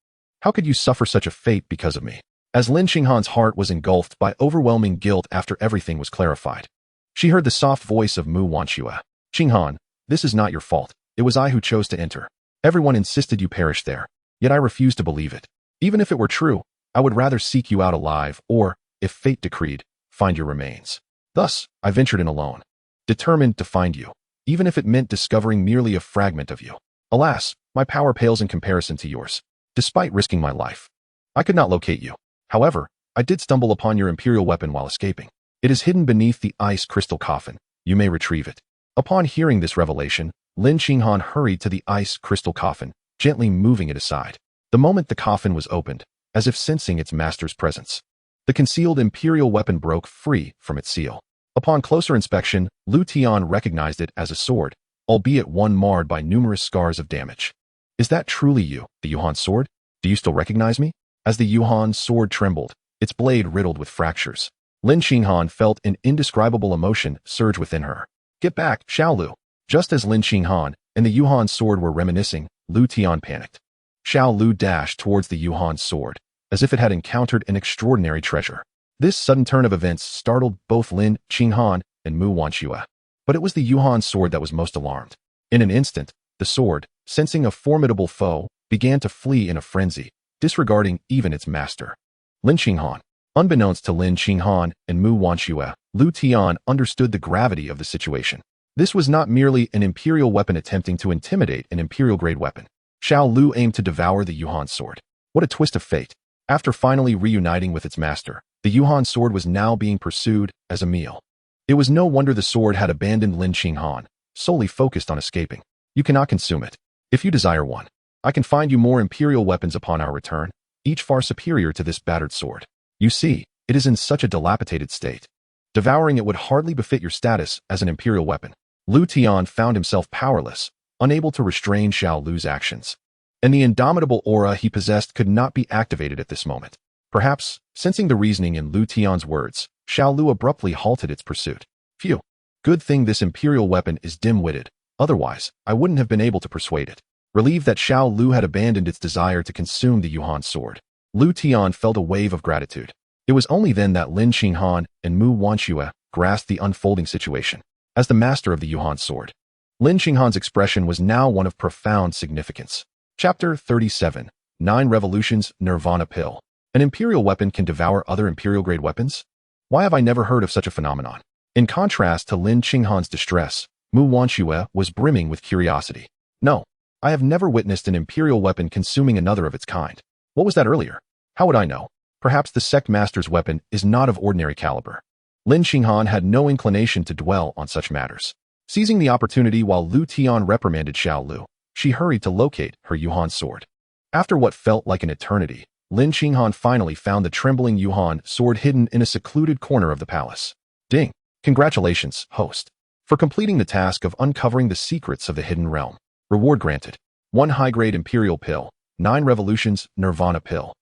How could you suffer such a fate because of me? As Lin Qinghan's heart was engulfed by overwhelming guilt after everything was clarified, she heard the soft voice of Mu Wanxue. Qinghan, this is not your fault. It was I who chose to enter. Everyone insisted you perish there, yet I refused to believe it. Even if it were true, I would rather seek you out alive or, if fate decreed, find your remains. Thus, I ventured in alone, determined to find you, even if it meant discovering merely a fragment of you. Alas, my power pales in comparison to yours. Despite risking my life, I could not locate you. However, I did stumble upon your imperial weapon while escaping. It is hidden beneath the ice crystal coffin. You may retrieve it. Upon hearing this revelation, Lin Qinghan hurried to the ice crystal coffin, gently moving it aside. The moment the coffin was opened, as if sensing its master's presence, the concealed imperial weapon broke free from its seal. Upon closer inspection, Liutian recognized it as a sword, albeit one marred by numerous scars of damage. Is that truly you, the Yuhan sword? Do you still recognize me? As the Yuhan sword trembled, its blade riddled with fractures, Lin Qinghan felt an indescribable emotion surge within her. Get back, Xiaolu. Just as Lin Qinghan and the Yuhan sword were reminiscing, Liutian panicked. Xiaolu dashed towards the Yuhan sword, as if it had encountered an extraordinary treasure. This sudden turn of events startled both Lin Qinghan and Mu Wanxue. But it was the Yuhan sword that was most alarmed. In an instant, the sword, sensing a formidable foe, began to flee in a frenzy, disregarding even its master. Lin Qinghan. Unbeknownst to Lin Qinghan and Mu Wanxue, Liutian understood the gravity of the situation. This was not merely an imperial weapon attempting to intimidate an imperial-grade weapon. Xiaolu aimed to devour the Yuhan sword. What a twist of fate. After finally reuniting with its master, the Yuhan sword was now being pursued as a meal. It was no wonder the sword had abandoned Lin Qinghan, solely focused on escaping. You cannot consume it. If you desire one, I can find you more imperial weapons upon our return, each far superior to this battered sword. You see, it is in such a dilapidated state. Devouring it would hardly befit your status as an imperial weapon. Liutian found himself powerless, unable to restrain Xiaolu's actions. And the indomitable aura he possessed could not be activated at this moment. Perhaps, sensing the reasoning in Liutian's words, Xiaolu abruptly halted its pursuit. Phew. Good thing this imperial weapon is dim-witted, otherwise, I wouldn't have been able to persuade it. Relieved that Xiaolu had abandoned its desire to consume the Yuhan sword, Liutian felt a wave of gratitude. It was only then that Lin Qinghan and Mu Wanxue grasped the unfolding situation. As the master of the Yuhan sword, Lin Qinghan's expression was now one of profound significance. Chapter 37. 9 Revolutions Nirvana Pill. An imperial weapon can devour other imperial-grade weapons? Why have I never heard of such a phenomenon? In contrast to Lin Qinghan's distress, Mu Wanxue was brimming with curiosity. No, I have never witnessed an imperial weapon consuming another of its kind. What was that earlier? How would I know? Perhaps the sect master's weapon is not of ordinary caliber. Lin Qinghan had no inclination to dwell on such matters. Seizing the opportunity while Liutian reprimanded Xiaolu, she hurried to locate her Yuhan sword. After what felt like an eternity, Lin Qinghan finally found the trembling Yuhan sword hidden in a secluded corner of the palace. Ding! Congratulations, host, for completing the task of uncovering the secrets of the hidden realm. Reward granted. 1 high-grade imperial pill. 9 revolutions Nirvana pill.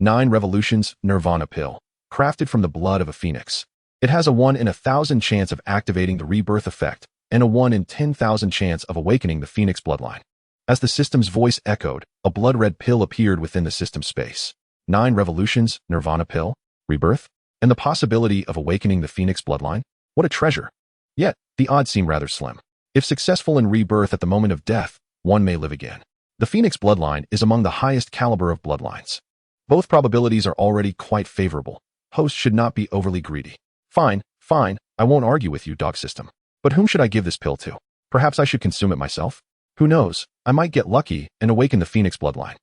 9 revolutions Nirvana pill. Crafted from the blood of a phoenix. It has a 1 in 1,000 chance of activating the rebirth effect, and a 1 in 10,000 chance of awakening the phoenix bloodline. As the system's voice echoed, a blood-red pill appeared within the system space. 9 revolutions Nirvana pill. Rebirth? And the possibility of awakening the phoenix bloodline? What a treasure! Yet, the odds seem rather slim. If successful in rebirth at the moment of death, one may live again. The Phoenix bloodline is among the highest caliber of bloodlines. Both probabilities are already quite favorable. Host should not be overly greedy. Fine, I won't argue with you, dog system. But whom should I give this pill to? Perhaps I should consume it myself? Who knows, I might get lucky and awaken the Phoenix bloodline.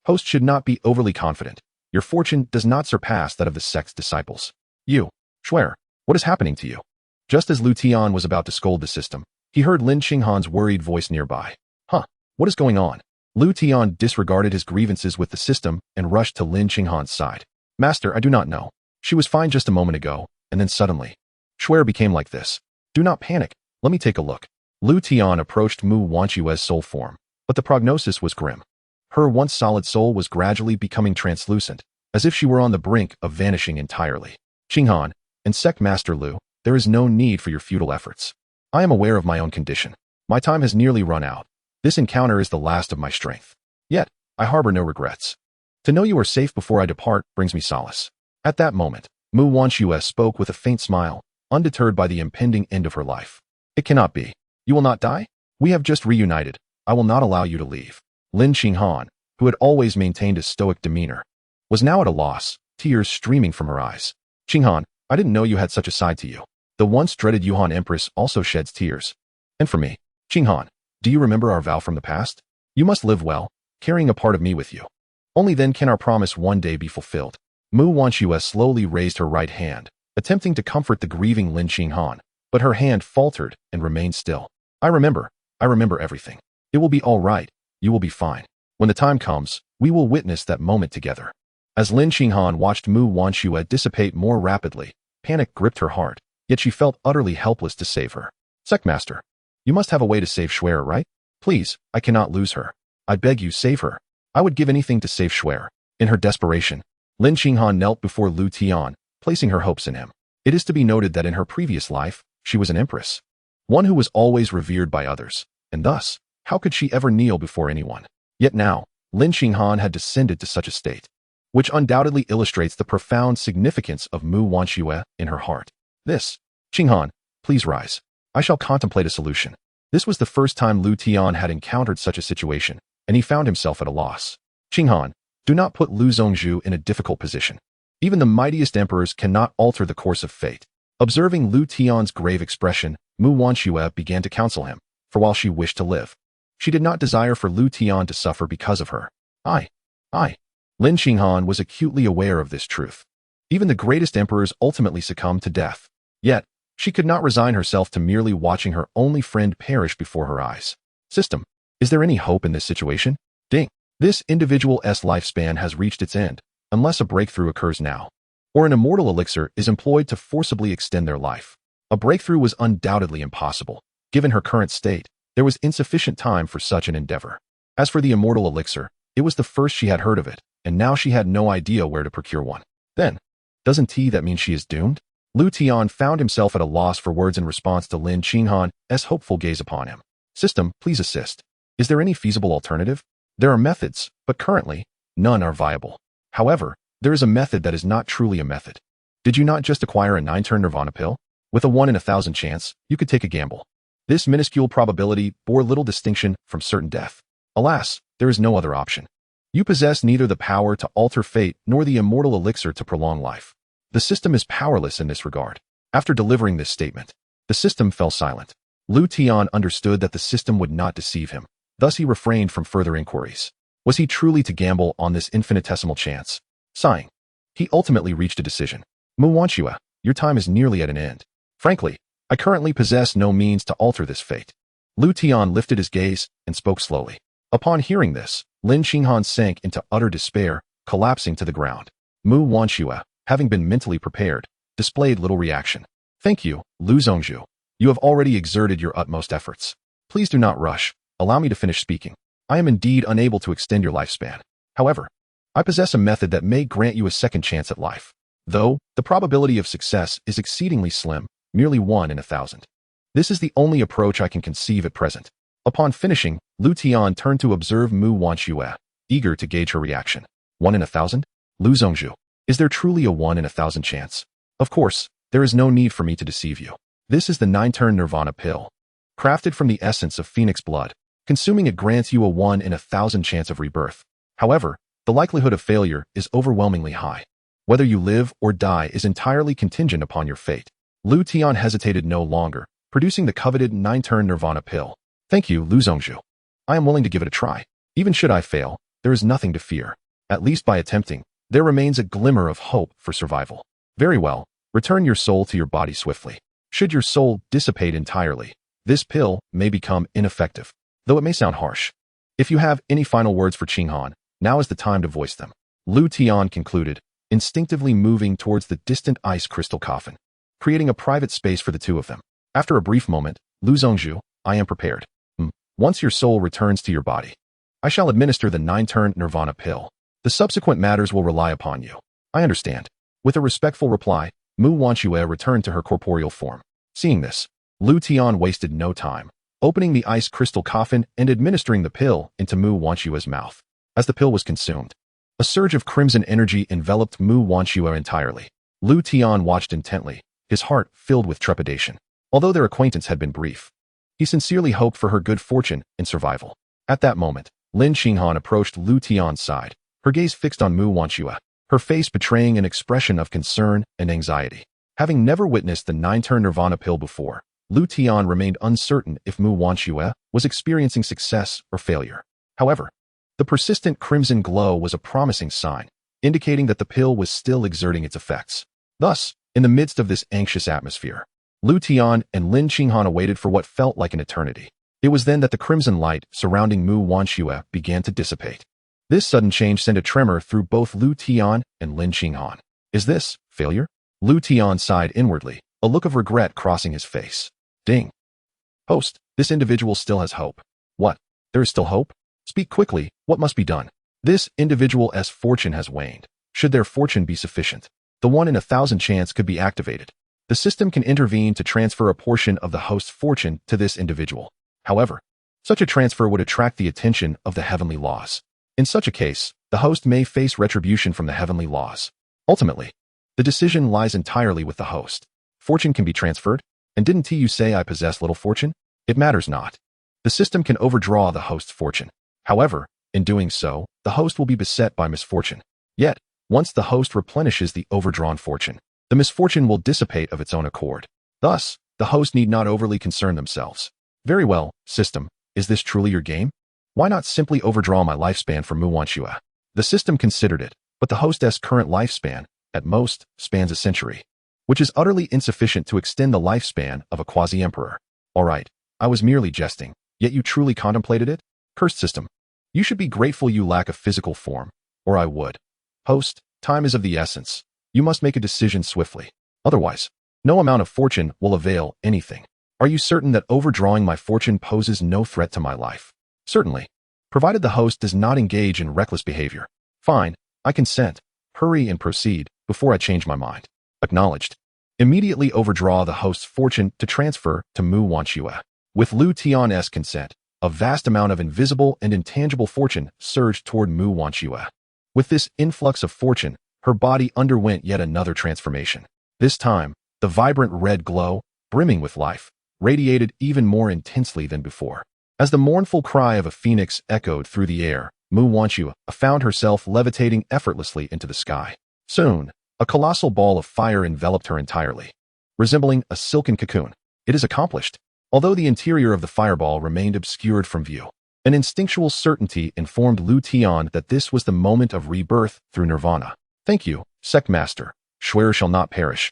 Host should not be overly confident. Your fortune does not surpass that of the sect's disciples. You, Shuer, what is happening to you? Just as Liutian was about to scold the system, he heard Lin Qinghan's worried voice nearby. What is going on? Liutian disregarded his grievances with the system and rushed to Lin Qinghan's side. Master, I do not know. She was fine just a moment ago, and then suddenly, Shuer became like this. Do not panic, let me take a look. Liutian approached Mu Wanchue's soul form, but the prognosis was grim. Her once solid soul was gradually becoming translucent, as if she were on the brink of vanishing entirely. Qinghan and Sect Master Lu, there is no need for your futile efforts. I am aware of my own condition. My time has nearly run out. This encounter is the last of my strength. Yet, I harbor no regrets. To know you are safe before I depart brings me solace. At that moment, Mu Wanchue spoke with a faint smile, undeterred by the impending end of her life. It cannot be. You will not die? We have just reunited. I will not allow you to leave. Lin Qinghan, who had always maintained a stoic demeanor, was now at a loss, tears streaming from her eyes. Qinghan, I didn't know you had such a side to you. The once dreaded Yuan Empress also sheds tears. And for me, Qinghan, do you remember our vow from the past? You must live well, carrying a part of me with you. Only then can our promise one day be fulfilled. Mu Wanchue slowly raised her right hand, attempting to comfort the grieving Lin Qinghan, but her hand faltered and remained still. I remember everything. It will be all right. You will be fine. When the time comes, we will witness that moment together. As Lin Qinghan watched Mu Wanchue dissipate more rapidly, panic gripped her heart, yet she felt utterly helpless to save her. Sectmaster, you must have a way to save Shuer, right? Please, I cannot lose her. I beg you, save her. I would give anything to save Shuer. In her desperation, Lin Qinghan knelt before Liutian, placing her hopes in him. It is to be noted that in her previous life, she was an empress, one who was always revered by others, and thus, how could she ever kneel before anyone? Yet now, Lin Qinghan had descended to such a state, which undoubtedly illustrates the profound significance of Mu Wanchue in her heart. Qinghan, please rise. I shall contemplate a solution. This was the first time Liutian had encountered such a situation, and he found himself at a loss. Qinghan, do not put Lu Zongzhu in a difficult position. Even the mightiest emperors cannot alter the course of fate. Observing Liutian's grave expression, Mu Wanchue began to counsel him, for while she wished to live, she did not desire for Liutian to suffer because of her. Lin Qinghan was acutely aware of this truth. Even the greatest emperors ultimately succumb to death. Yet, she could not resign herself to merely watching her only friend perish before her eyes. System, is there any hope in this situation? Ding. This individual's lifespan has reached its end, unless a breakthrough occurs now, or an immortal elixir is employed to forcibly extend their life. A breakthrough was undoubtedly impossible. Given her current state, there was insufficient time for such an endeavor. As for the immortal elixir, it was the first she had heard of it, and now she had no idea where to procure one. Then, doesn't that mean she is doomed? Liutian found himself at a loss for words in response to Lin Qinghan's hopeful gaze upon him. System, please assist. Is there any feasible alternative? There are methods, but currently, none are viable. However, there is a method that is not truly a method. Did you not just acquire a 9-turn nirvana pill? With a 1 in 1,000 chance, you could take a gamble. This minuscule probability bore little distinction from certain death. Alas, there is no other option. You possess neither the power to alter fate nor the immortal elixir to prolong life. The system is powerless in this regard. After delivering this statement, the system fell silent. Liutian understood that the system would not deceive him. Thus he refrained from further inquiries. Was he truly to gamble on this infinitesimal chance? Sighing, he ultimately reached a decision. Mu Wanchue, your time is nearly at an end. Frankly, I currently possess no means to alter this fate. Liutian lifted his gaze and spoke slowly. Upon hearing this, Lin Qinghan sank into utter despair, collapsing to the ground. Mu Wanchue, having been mentally prepared, displayed little reaction. Thank you, Lu Zongzhu. You have already exerted your utmost efforts. Please do not rush. Allow me to finish speaking. I am indeed unable to extend your lifespan. However, I possess a method that may grant you a second chance at life. Though, the probability of success is exceedingly slim, merely 1 in 1,000. This is the only approach I can conceive at present. Upon finishing, Liutian turned to observe Mu Wanchue, eager to gauge her reaction. 1 in 1,000? Lu Zongzhu, is there truly a 1 in 1,000 chance? Of course, there is no need for me to deceive you. This is the 9-turn nirvana pill. crafted from the essence of phoenix blood. Consuming it grants you a 1 in 1,000 chance of rebirth. However, the likelihood of failure is overwhelmingly high. Whether you live or die is entirely contingent upon your fate. Liutian hesitated no longer, producing the coveted 9-turn nirvana pill. Thank you, Lu Zhongzhu. I am willing to give it a try. Even should I fail, there is nothing to fear. At least by attempting, there remains a glimmer of hope for survival. Very well, return your soul to your body swiftly. Should your soul dissipate entirely, this pill may become ineffective, though it may sound harsh. If you have any final words for Qinghan, now is the time to voice them. Liutian concluded, instinctively moving towards the distant ice crystal coffin, creating a private space for the two of them. After a brief moment, Lu Zhongzhu, I am prepared. Once your soul returns to your body, I shall administer the 9-turn nirvana pill. The subsequent matters will rely upon you. I understand. With a respectful reply, Mu Wanxue returned to her corporeal form. Seeing this, Liutian wasted no time, opening the ice crystal coffin and administering the pill into Mu Wanxue's mouth. As the pill was consumed, a surge of crimson energy enveloped Mu Wanxue entirely. Liutian watched intently, his heart filled with trepidation. Although their acquaintance had been brief, he sincerely hoped for her good fortune and survival. At that moment, Lin Qinghan approached Liutian's side, her gaze fixed on Mu Wanxue, her face betraying an expression of concern and anxiety. Having never witnessed the 9-turn nirvana pill before, Liutian remained uncertain if Mu Wanxue was experiencing success or failure. However, the persistent crimson glow was a promising sign, indicating that the pill was still exerting its effects. Thus, in the midst of this anxious atmosphere, Liutian and Lin Qinghan awaited for what felt like an eternity. It was then that the crimson light surrounding Mu Wanxue began to dissipate. This sudden change sent a tremor through both Liutian and Lin Qinghan. Is this failure? Liutian sighed inwardly, a look of regret crossing his face. Ding. Host, this individual still has hope. What? There is still hope? Speak quickly, what must be done? This individual's fortune has waned. Should their fortune be sufficient, the 1 in 1,000 chance could be activated. The system can intervene to transfer a portion of the host's fortune to this individual. However, such a transfer would attract the attention of the heavenly laws. In such a case, the host may face retribution from the heavenly laws. Ultimately, the decision lies entirely with the host. Fortune can be transferred, and didn't you say I possess little fortune? It matters not. The system can overdraw the host's fortune. However, in doing so, the host will be beset by misfortune. Yet, once the host replenishes the overdrawn fortune, the misfortune will dissipate of its own accord. Thus, the host need not overly concern themselves. Very well, system, is this truly your game? Why not simply overdraw my lifespan for Mu Wanxue? The system considered it, but the hostess' current lifespan, at most, spans a century, which is utterly insufficient to extend the lifespan of a quasi-emperor. All right, I was merely jesting, yet you truly contemplated it? Cursed system. You should be grateful you lack a physical form, or I would. Host, time is of the essence. You must make a decision swiftly. Otherwise, no amount of fortune will avail anything. Are you certain that overdrawing my fortune poses no threat to my life? Certainly, provided the host does not engage in reckless behavior. Fine, I consent. Hurry and proceed before I change my mind. Acknowledged. Immediately overdraw the host's fortune to transfer to Mu Wanxue. With Liutian's consent, a vast amount of invisible and intangible fortune surged toward Mu Wanxue. With this influx of fortune, her body underwent yet another transformation. This time, the vibrant red glow, brimming with life, radiated even more intensely than before. As the mournful cry of a phoenix echoed through the air, Mu Wanxue found herself levitating effortlessly into the sky. Soon, a colossal ball of fire enveloped her entirely, resembling a silken cocoon. It is accomplished. Although the interior of the fireball remained obscured from view, an instinctual certainty informed Liutian that this was the moment of rebirth through nirvana. Thank you, Sect Master. Schwer shall not perish,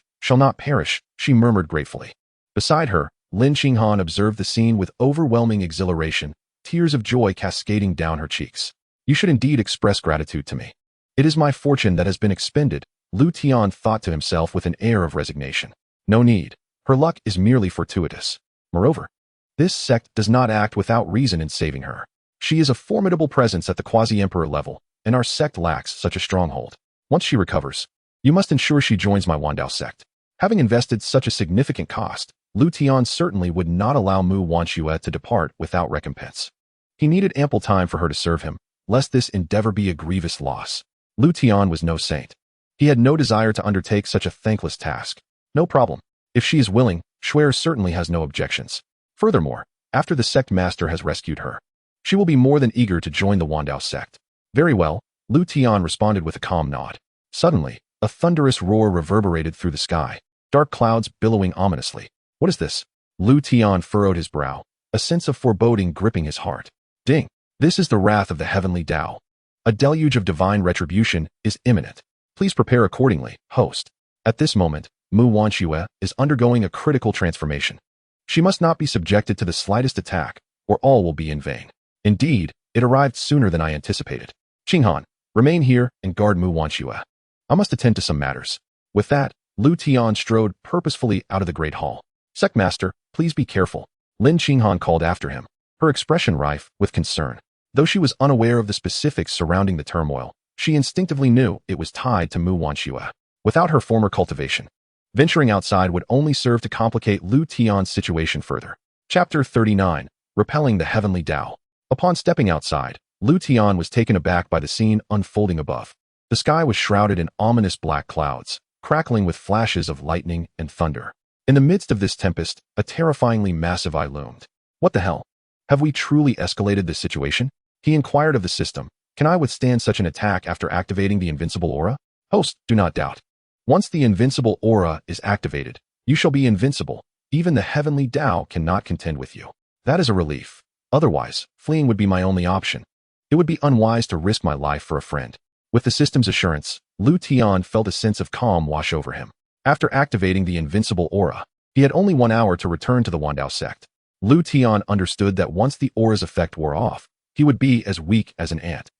she murmured gratefully. Beside her, Lin Qinghan observed the scene with overwhelming exhilaration, tears of joy cascading down her cheeks. You should indeed express gratitude to me. It is my fortune that has been expended, Liutian thought to himself with an air of resignation. No need. Her luck is merely fortuitous. Moreover, this sect does not act without reason in saving her. She is a formidable presence at the quasi-emperor level, and our sect lacks such a stronghold. Once she recovers, you must ensure she joins my Wandao sect. Having invested such a significant cost, Liutian certainly would not allow Mu Wanxue to depart without recompense. He needed ample time for her to serve him, lest this endeavor be a grievous loss. Liutian was no saint. He had no desire to undertake such a thankless task. No problem. If she is willing, Schwer certainly has no objections. Furthermore, after the sect master has rescued her. She will be more than eager to join the Dao Sect. Very well, Liutian responded with a calm nod. Suddenly, a thunderous roar reverberated through the sky, dark clouds billowing ominously. What is this? Liutian furrowed his brow, a sense of foreboding gripping his heart. Ding! This is the wrath of the heavenly Tao. A deluge of divine retribution is imminent. Please prepare accordingly, host. At this moment, Mu Wanxue is undergoing a critical transformation. She must not be subjected to the slightest attack, or all will be in vain. Indeed, it arrived sooner than I anticipated. Qinghan, remain here and guard Mu Wanxue. I must attend to some matters. With that, Liutian strode purposefully out of the great hall. Sectmaster, please be careful. Lin Qinghan called after him, her expression rife with concern. Though she was unaware of the specifics surrounding the turmoil, she instinctively knew it was tied to Mu Wanxue. Without her former cultivation, venturing outside would only serve to complicate Liutian's situation further. Chapter 39, Repelling the Heavenly Tao. Upon stepping outside, Liutian was taken aback by the scene unfolding above. The sky was shrouded in ominous black clouds, crackling with flashes of lightning and thunder. In the midst of this tempest, a terrifyingly massive eye loomed. What the hell? Have we truly escalated this situation? He inquired of the system. Can I withstand such an attack after activating the invincible aura? Host, do not doubt. Once the invincible aura is activated, you shall be invincible. Even the heavenly Tao cannot contend with you. That is a relief. Otherwise, fleeing would be my only option. It would be unwise to risk my life for a friend. With the system's assurance, Liutian felt a sense of calm wash over him. After activating the invincible aura, he had only 1 hour to return to the Dao Sect. Liutian understood that once the aura's effect wore off, he would be as weak as an ant,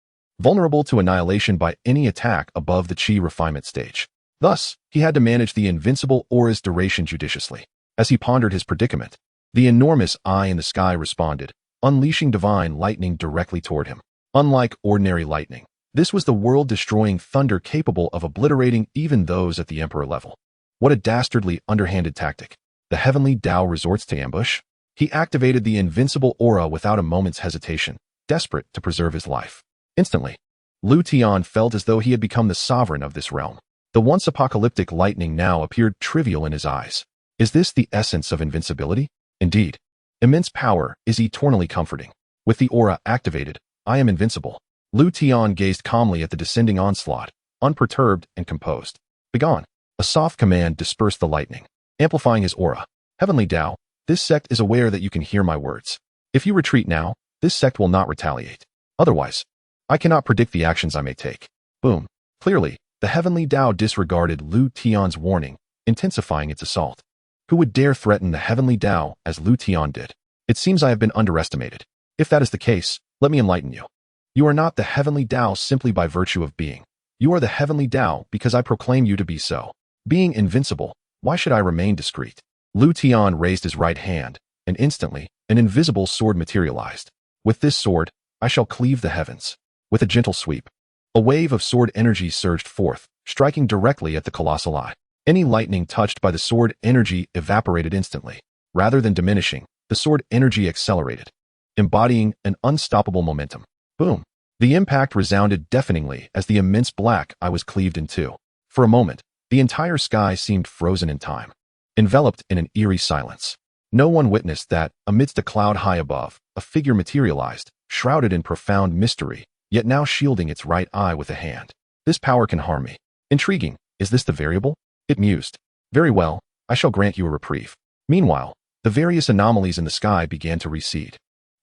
vulnerable to annihilation by any attack above the Qi refinement stage. Thus, he had to manage the invincible aura's duration judiciously. As he pondered his predicament, the enormous eye in the sky responded, unleashing divine lightning directly toward him. Unlike ordinary lightning, this was the world-destroying thunder capable of obliterating even those at the Emperor level. What a dastardly, underhanded tactic. The heavenly Tao resorts to ambush. He activated the invincible aura without a moment's hesitation, desperate to preserve his life. Instantly, Liutian felt as though he had become the sovereign of this realm. The once apocalyptic lightning now appeared trivial in his eyes. Is this the essence of invincibility? Indeed. Immense power is eternally comforting. With the aura activated, I am invincible. Liutian gazed calmly at the descending onslaught, unperturbed and composed. Begone. A soft command dispersed the lightning, amplifying his aura. Heavenly Tao, this sect is aware that you can hear my words. If you retreat now, this sect will not retaliate. Otherwise, I cannot predict the actions I may take. Boom. Clearly, the heavenly Tao disregarded Liutian's warning, intensifying its assault. Who would dare threaten the heavenly Tao as Liutian did? It seems I have been underestimated. If that is the case, let me enlighten you. You are not the heavenly Tao simply by virtue of being. You are the heavenly Tao because I proclaim you to be so. Being invincible, why should I remain discreet? Liutian raised his right hand, and instantly, an invisible sword materialized. With this sword, I shall cleave the heavens. With a gentle sweep, a wave of sword energy surged forth, striking directly at the colossal eye. Any lightning touched by the sword energy evaporated instantly. Rather than diminishing, the sword energy accelerated, embodying an unstoppable momentum. Boom! The impact resounded deafeningly as the immense black eye was cleaved in two. For a moment, the entire sky seemed frozen in time, enveloped in an eerie silence. No one witnessed that, amidst a cloud high above, a figure materialized, shrouded in profound mystery, yet now shielding its right eye with a hand. This power can harm me. Intriguing, is this the variable? It mused. Very well, I shall grant you a reprieve. Meanwhile, the various anomalies in the sky began to recede.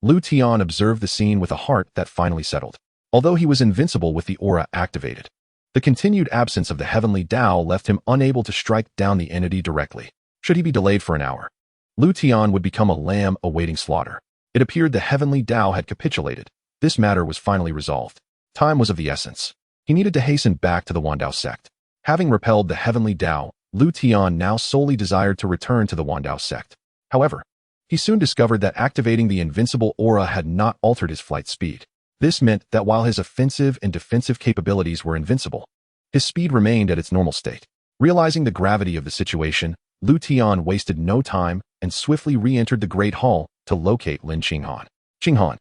Liutian observed the scene with a heart that finally settled. Although he was invincible with the aura activated, the continued absence of the heavenly Tao left him unable to strike down the entity directly. Should he be delayed for an hour, Liutian would become a lamb awaiting slaughter. It appeared the heavenly Tao had capitulated. This matter was finally resolved. Time was of the essence. He needed to hasten back to the Dao Sect. Having repelled the heavenly Tao, Liutian now solely desired to return to the Dao Sect. However, he soon discovered that activating the invincible aura had not altered his flight speed. This meant that while his offensive and defensive capabilities were invincible, his speed remained at its normal state. Realizing the gravity of the situation, Liutian wasted no time and swiftly re-entered the Great Hall to locate Lin Qinghan. Qinghan,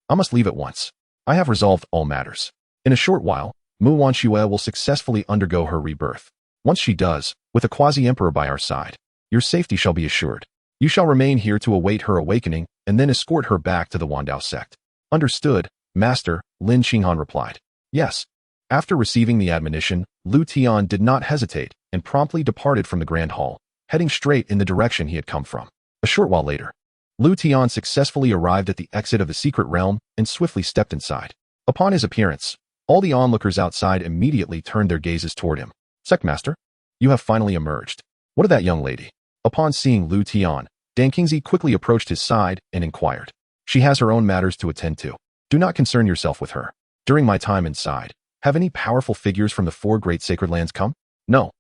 I must leave at once. I have resolved all matters. In a short while, Mu Wanxue will successfully undergo her rebirth. Once she does, with a quasi-emperor by our side, your safety shall be assured. You shall remain here to await her awakening and then escort her back to the Dao Sect. Understood, Master, Lin Xinghan replied. Yes. After receiving the admonition, Liutian did not hesitate and promptly departed from the Grand Hall, heading straight in the direction he had come from. A short while later, Liutian successfully arrived at the exit of the secret realm and swiftly stepped inside. Upon his appearance, all the onlookers outside immediately turned their gazes toward him. Sectmaster, you have finally emerged. What of that young lady? Upon seeing Liutian, Dan Qingzi quickly approached his side and inquired. She has her own matters to attend to. Do not concern yourself with her. During my time inside, have any powerful figures from the 4 great sacred lands come? No.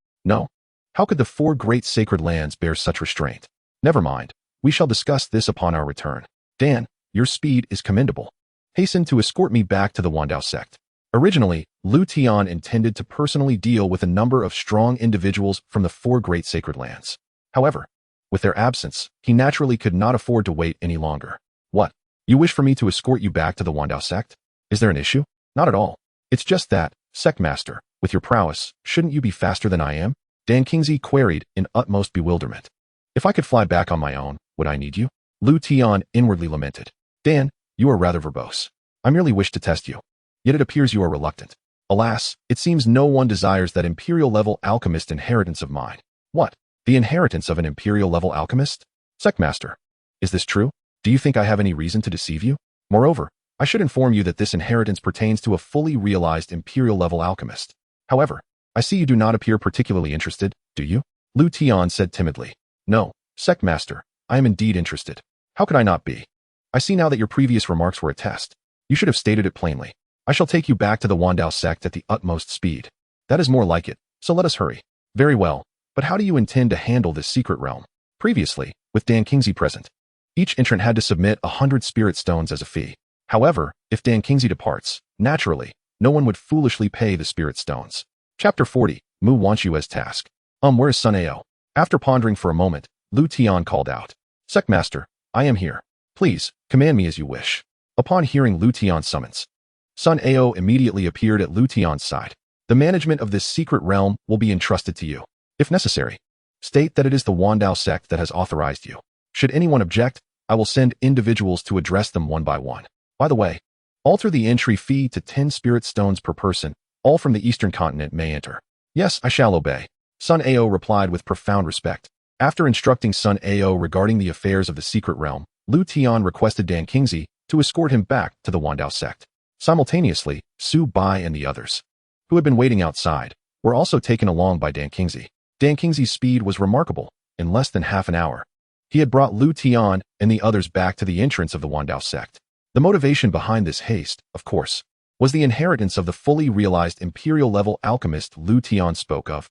How could the 4 great sacred lands bear such restraint? Never mind. We shall discuss this upon our return. Dan, your speed is commendable. Hasten to escort me back to the Dao Sect. Originally, Liutian intended to personally deal with a number of strong individuals from the 4 great sacred lands. However, with their absence, he naturally could not afford to wait any longer. What? You wish for me to escort you back to the Dao Sect? Is there an issue? Not at all. It's just that, Sectmaster, with your prowess, shouldn't you be faster than I am? Dan Qingzi queried in utmost bewilderment. If I could fly back on my own, would I need you? Liutian inwardly lamented. Dan, you are rather verbose. I merely wish to test you. Yet it appears you are reluctant. Alas, it seems no one desires that imperial-level alchemist inheritance of mine. What? The inheritance of an imperial-level alchemist? Sectmaster, is this true? Do you think I have any reason to deceive you? Moreover, I should inform you that this inheritance pertains to a fully realized imperial-level alchemist. However, I see you do not appear particularly interested, do you? Liutian said timidly. No, Sectmaster, I am indeed interested. How could I not be? I see now that your previous remarks were a test. You should have stated it plainly. I shall take you back to the Dao Sect at the utmost speed. That is more like it, so let us hurry. Very well, but how do you intend to handle this secret realm? Previously, with Dan Qingzi present, each entrant had to submit 100 spirit stones as a fee. However, if Dan Qingzi departs, naturally, no one would foolishly pay the spirit stones. Chapter 40, Mu Wanshue's task. Where is Sun Ao? After pondering for a moment, Liutian called out. Sectmaster, I am here. Please, command me as you wish. Upon hearing Liutian's summons, Sun Ao immediately appeared at Liutian's side. The management of this secret realm will be entrusted to you. If necessary, state that it is the Dao Sect that has authorized you. Should anyone object, I will send individuals to address them one by one. By the way, alter the entry fee to 10 spirit stones per person. All from the Eastern continent may enter. Yes, I shall obey. Sun Ao replied with profound respect. After instructing Sun Ao regarding the affairs of the secret realm, Liutian requested Dan Qingzi to escort him back to the Dao Sect. Simultaneously, Su Bai and the others, who had been waiting outside, were also taken along by Dan Qingzi. Dan Qingzi's speed was remarkable. In less than half an hour, he had brought Liutian and the others back to the entrance of the Dao Sect. The motivation behind this haste, of course, was the inheritance of the fully realized imperial-level alchemist Liutian spoke of.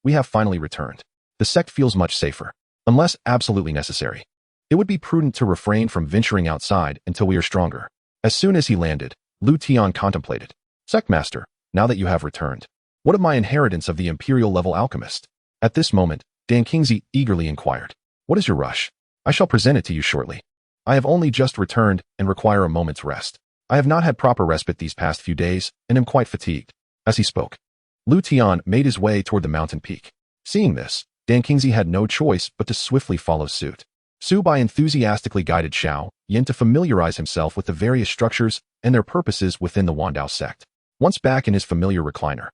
We have finally returned. The sect feels much safer. Unless absolutely necessary, it would be prudent to refrain from venturing outside until we are stronger. As soon as he landed, Liutian contemplated. Sectmaster, now that you have returned, what of my inheritance of the imperial-level alchemist? At this moment, Dan Qingzi eagerly inquired. What is your rush? I shall present it to you shortly. I have only just returned and require a moment's rest. I have not had proper respite these past few days and am quite fatigued. As he spoke, Liutian made his way toward the mountain peak. Seeing this, Dan Qingzi had no choice but to swiftly follow suit. Su Bai enthusiastically guided Xiao Yan to familiarize himself with the various structures and their purposes within the Dao Sect. Once back in his familiar recliner,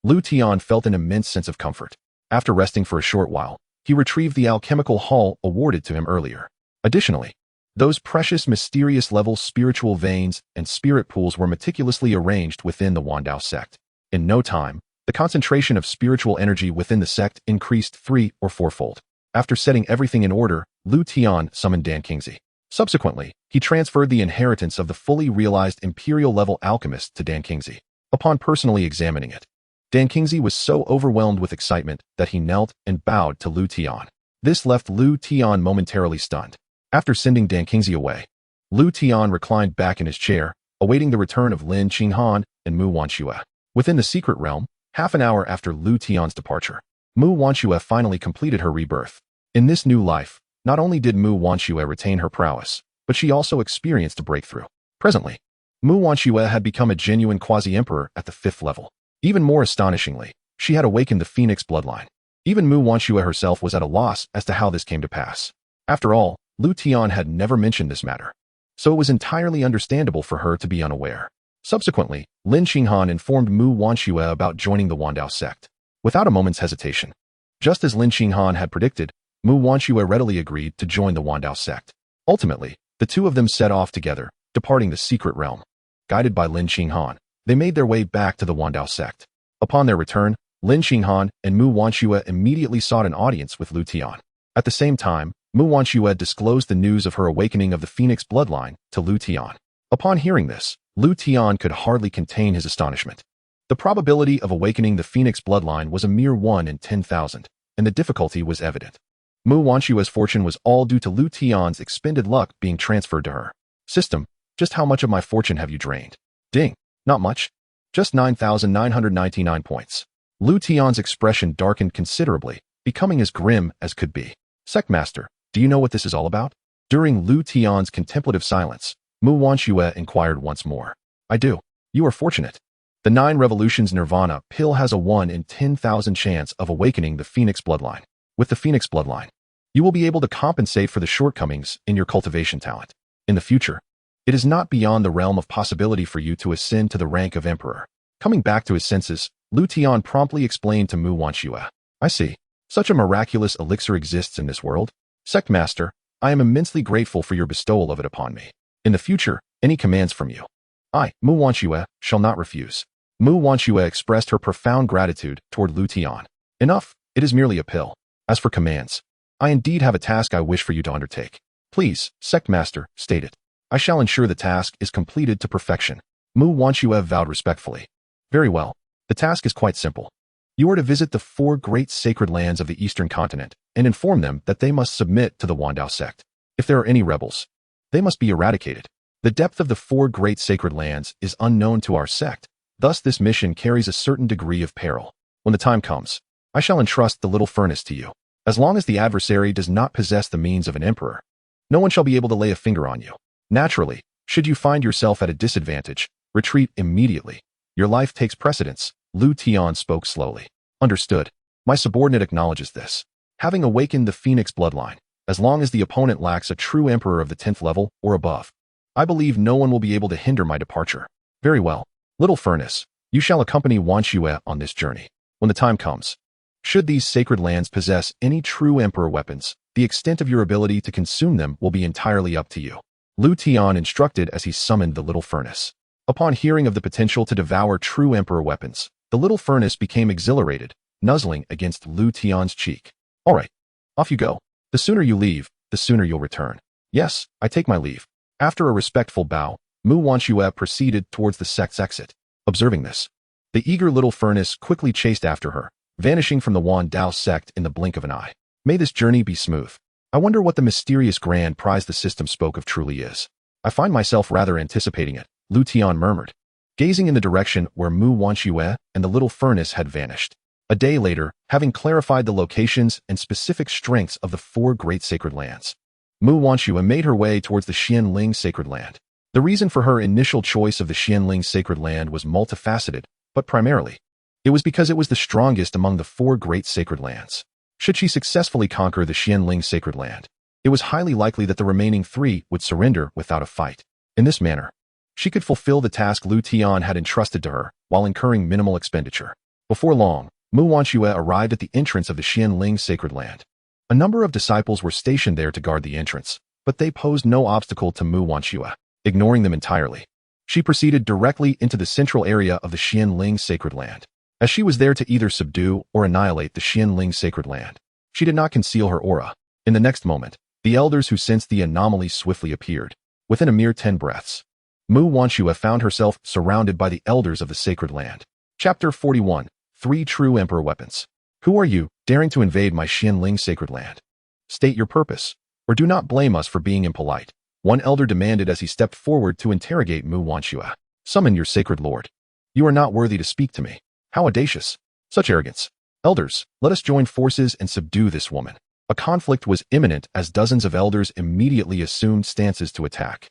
Liutian felt an immense sense of comfort. After resting for a short while, he retrieved the alchemical hull awarded to him earlier. Additionally, those precious mysterious-level spiritual veins and spirit pools were meticulously arranged within the Dao Sect. In no time, the concentration of spiritual energy within the sect increased 3- or 4-fold. After setting everything in order, Liutian summoned Dan Qingzi. Subsequently, he transferred the inheritance of the fully realized imperial-level alchemist to Dan Qingzi. Upon personally examining it, Dan Qingzi was so overwhelmed with excitement that he knelt and bowed to Liutian. This left Liutian momentarily stunned. After sending Dan Qingzi away, Liutian reclined back in his chair, awaiting the return of Lin Xinghan and Mu Wanshue. Within the secret realm, half an hour after Liutian's departure, Mu Wanshue finally completed her rebirth. In this new life, not only did Mu Wanshue retain her prowess, but she also experienced a breakthrough. Presently, Mu Wanshue had become a genuine quasi-emperor at the 5th level. Even more astonishingly, she had awakened the Phoenix bloodline. Even Mu Wanshue herself was at a loss as to how this came to pass. After all, Liutian had never mentioned this matter, so it was entirely understandable for her to be unaware. Subsequently, Lin Xinghan informed Mu Wanxue about joining the Wandao sect, without a moment's hesitation. Just as Lin Xinghan had predicted, Mu Wanxue readily agreed to join the Wandao sect. Ultimately, the two of them set off together, departing the secret realm. Guided by Lin Xinghan, they made their way back to the Wandao sect. Upon their return, Lin Xinghan and Mu Wanxue immediately sought an audience with Liutian. At the same time, Mu Wanxue disclosed the news of her awakening of the Phoenix bloodline to Liutian. Upon hearing this, Liutian could hardly contain his astonishment. The probability of awakening the Phoenix bloodline was a mere 1 in 10,000, and the difficulty was evident. Mu Wanxue's fortune was all due to Liutian's expended luck being transferred to her. System, just how much of my fortune have you drained? Ding, not much. Just 9,999 points. Liutian's expression darkened considerably, becoming as grim as could be. Sectmaster, do you know what this is all about? During Liutian's contemplative silence, Mu Wanxue inquired once more. I do. You are fortunate. The 9 Revolutions Nirvana pill has a 1 in 10,000 chance of awakening the Phoenix bloodline. With the Phoenix bloodline, you will be able to compensate for the shortcomings in your cultivation talent. In the future, it is not beyond the realm of possibility for you to ascend to the rank of emperor. Coming back to his senses, Liutian promptly explained to Mu Wanxue. I see. Such a miraculous elixir exists in this world. Sectmaster, I am immensely grateful for your bestowal of it upon me. In the future, any commands from you, I, Mu Wanxue, shall not refuse. Mu Wanxue expressed her profound gratitude toward Liutian. Enough, it is merely a pill. As for commands, I indeed have a task I wish for you to undertake. Please, Sectmaster, state it. I shall ensure the task is completed to perfection. Mu Wanxue vowed respectfully. Very well. The task is quite simple. You are to visit the 4 great sacred lands of the Eastern continent and inform them that they must submit to the Wandao sect. If there are any rebels, they must be eradicated. The depth of the 4 great sacred lands is unknown to our sect, thus this mission carries a certain degree of peril. When the time comes, I shall entrust the little furnace to you. As long as the adversary does not possess the means of an emperor, no one shall be able to lay a finger on you. Naturally, should you find yourself at a disadvantage, retreat immediately. Your life takes precedence. Liutian spoke slowly. Understood. My subordinate acknowledges this. Having awakened the Phoenix bloodline, as long as the opponent lacks a true emperor of the 10th level or above, I believe no one will be able to hinder my departure. Very well. Little furnace, you shall accompany Wanxue on this journey. When the time comes, should these sacred lands possess any true emperor weapons, the extent of your ability to consume them will be entirely up to you. Liutian instructed as he summoned the little furnace. Upon hearing of the potential to devour true emperor weapons, the little furnace became exhilarated, nuzzling against Liutian's cheek. All right, off you go. The sooner you leave, the sooner you'll return. Yes, I take my leave. After a respectful bow, Mu Wanxue proceeded towards the sect's exit. Observing this, the eager little furnace quickly chased after her, vanishing from the Dao sect in the blink of an eye. May this journey be smooth. I wonder what the mysterious grand prize the system spoke of truly is. I find myself rather anticipating it, Liutian murmured, gazing in the direction where Mu Wanxue and the little furnace had vanished. A day later, having clarified the locations and specific strengths of the 4 great sacred lands, Mu Wanxue made her way towards the Xianling sacred land. The reason for her initial choice of the Xianling sacred land was multifaceted, but primarily, it was because it was the strongest among the 4 great sacred lands. Should she successfully conquer the Xianling sacred land, it was highly likely that the remaining 3 would surrender without a fight. In this manner, she could fulfill the task Liutian had entrusted to her while incurring minimal expenditure. Before long, Mu Wanxue arrived at the entrance of the Xianling sacred land. A number of disciples were stationed there to guard the entrance, but they posed no obstacle to Mu Wanxue, ignoring them entirely. She proceeded directly into the central area of the Xianling sacred land. As she was there to either subdue or annihilate the Xianling sacred land, she did not conceal her aura. In the next moment, the elders who sensed the anomaly swiftly appeared. Within a mere 10 breaths, Mu Wanxue found herself surrounded by the elders of the sacred land. Chapter 41. 3 True Emperor Weapons. Who are you, daring to invade my Xianling sacred land? State your purpose, or do not blame us for being impolite, one elder demanded as he stepped forward to interrogate Mu Wanxue. Summon your sacred lord. You are not worthy to speak to me. How audacious. Such arrogance. Elders, let us join forces and subdue this woman. A conflict was imminent as dozens of elders immediately assumed stances to attack.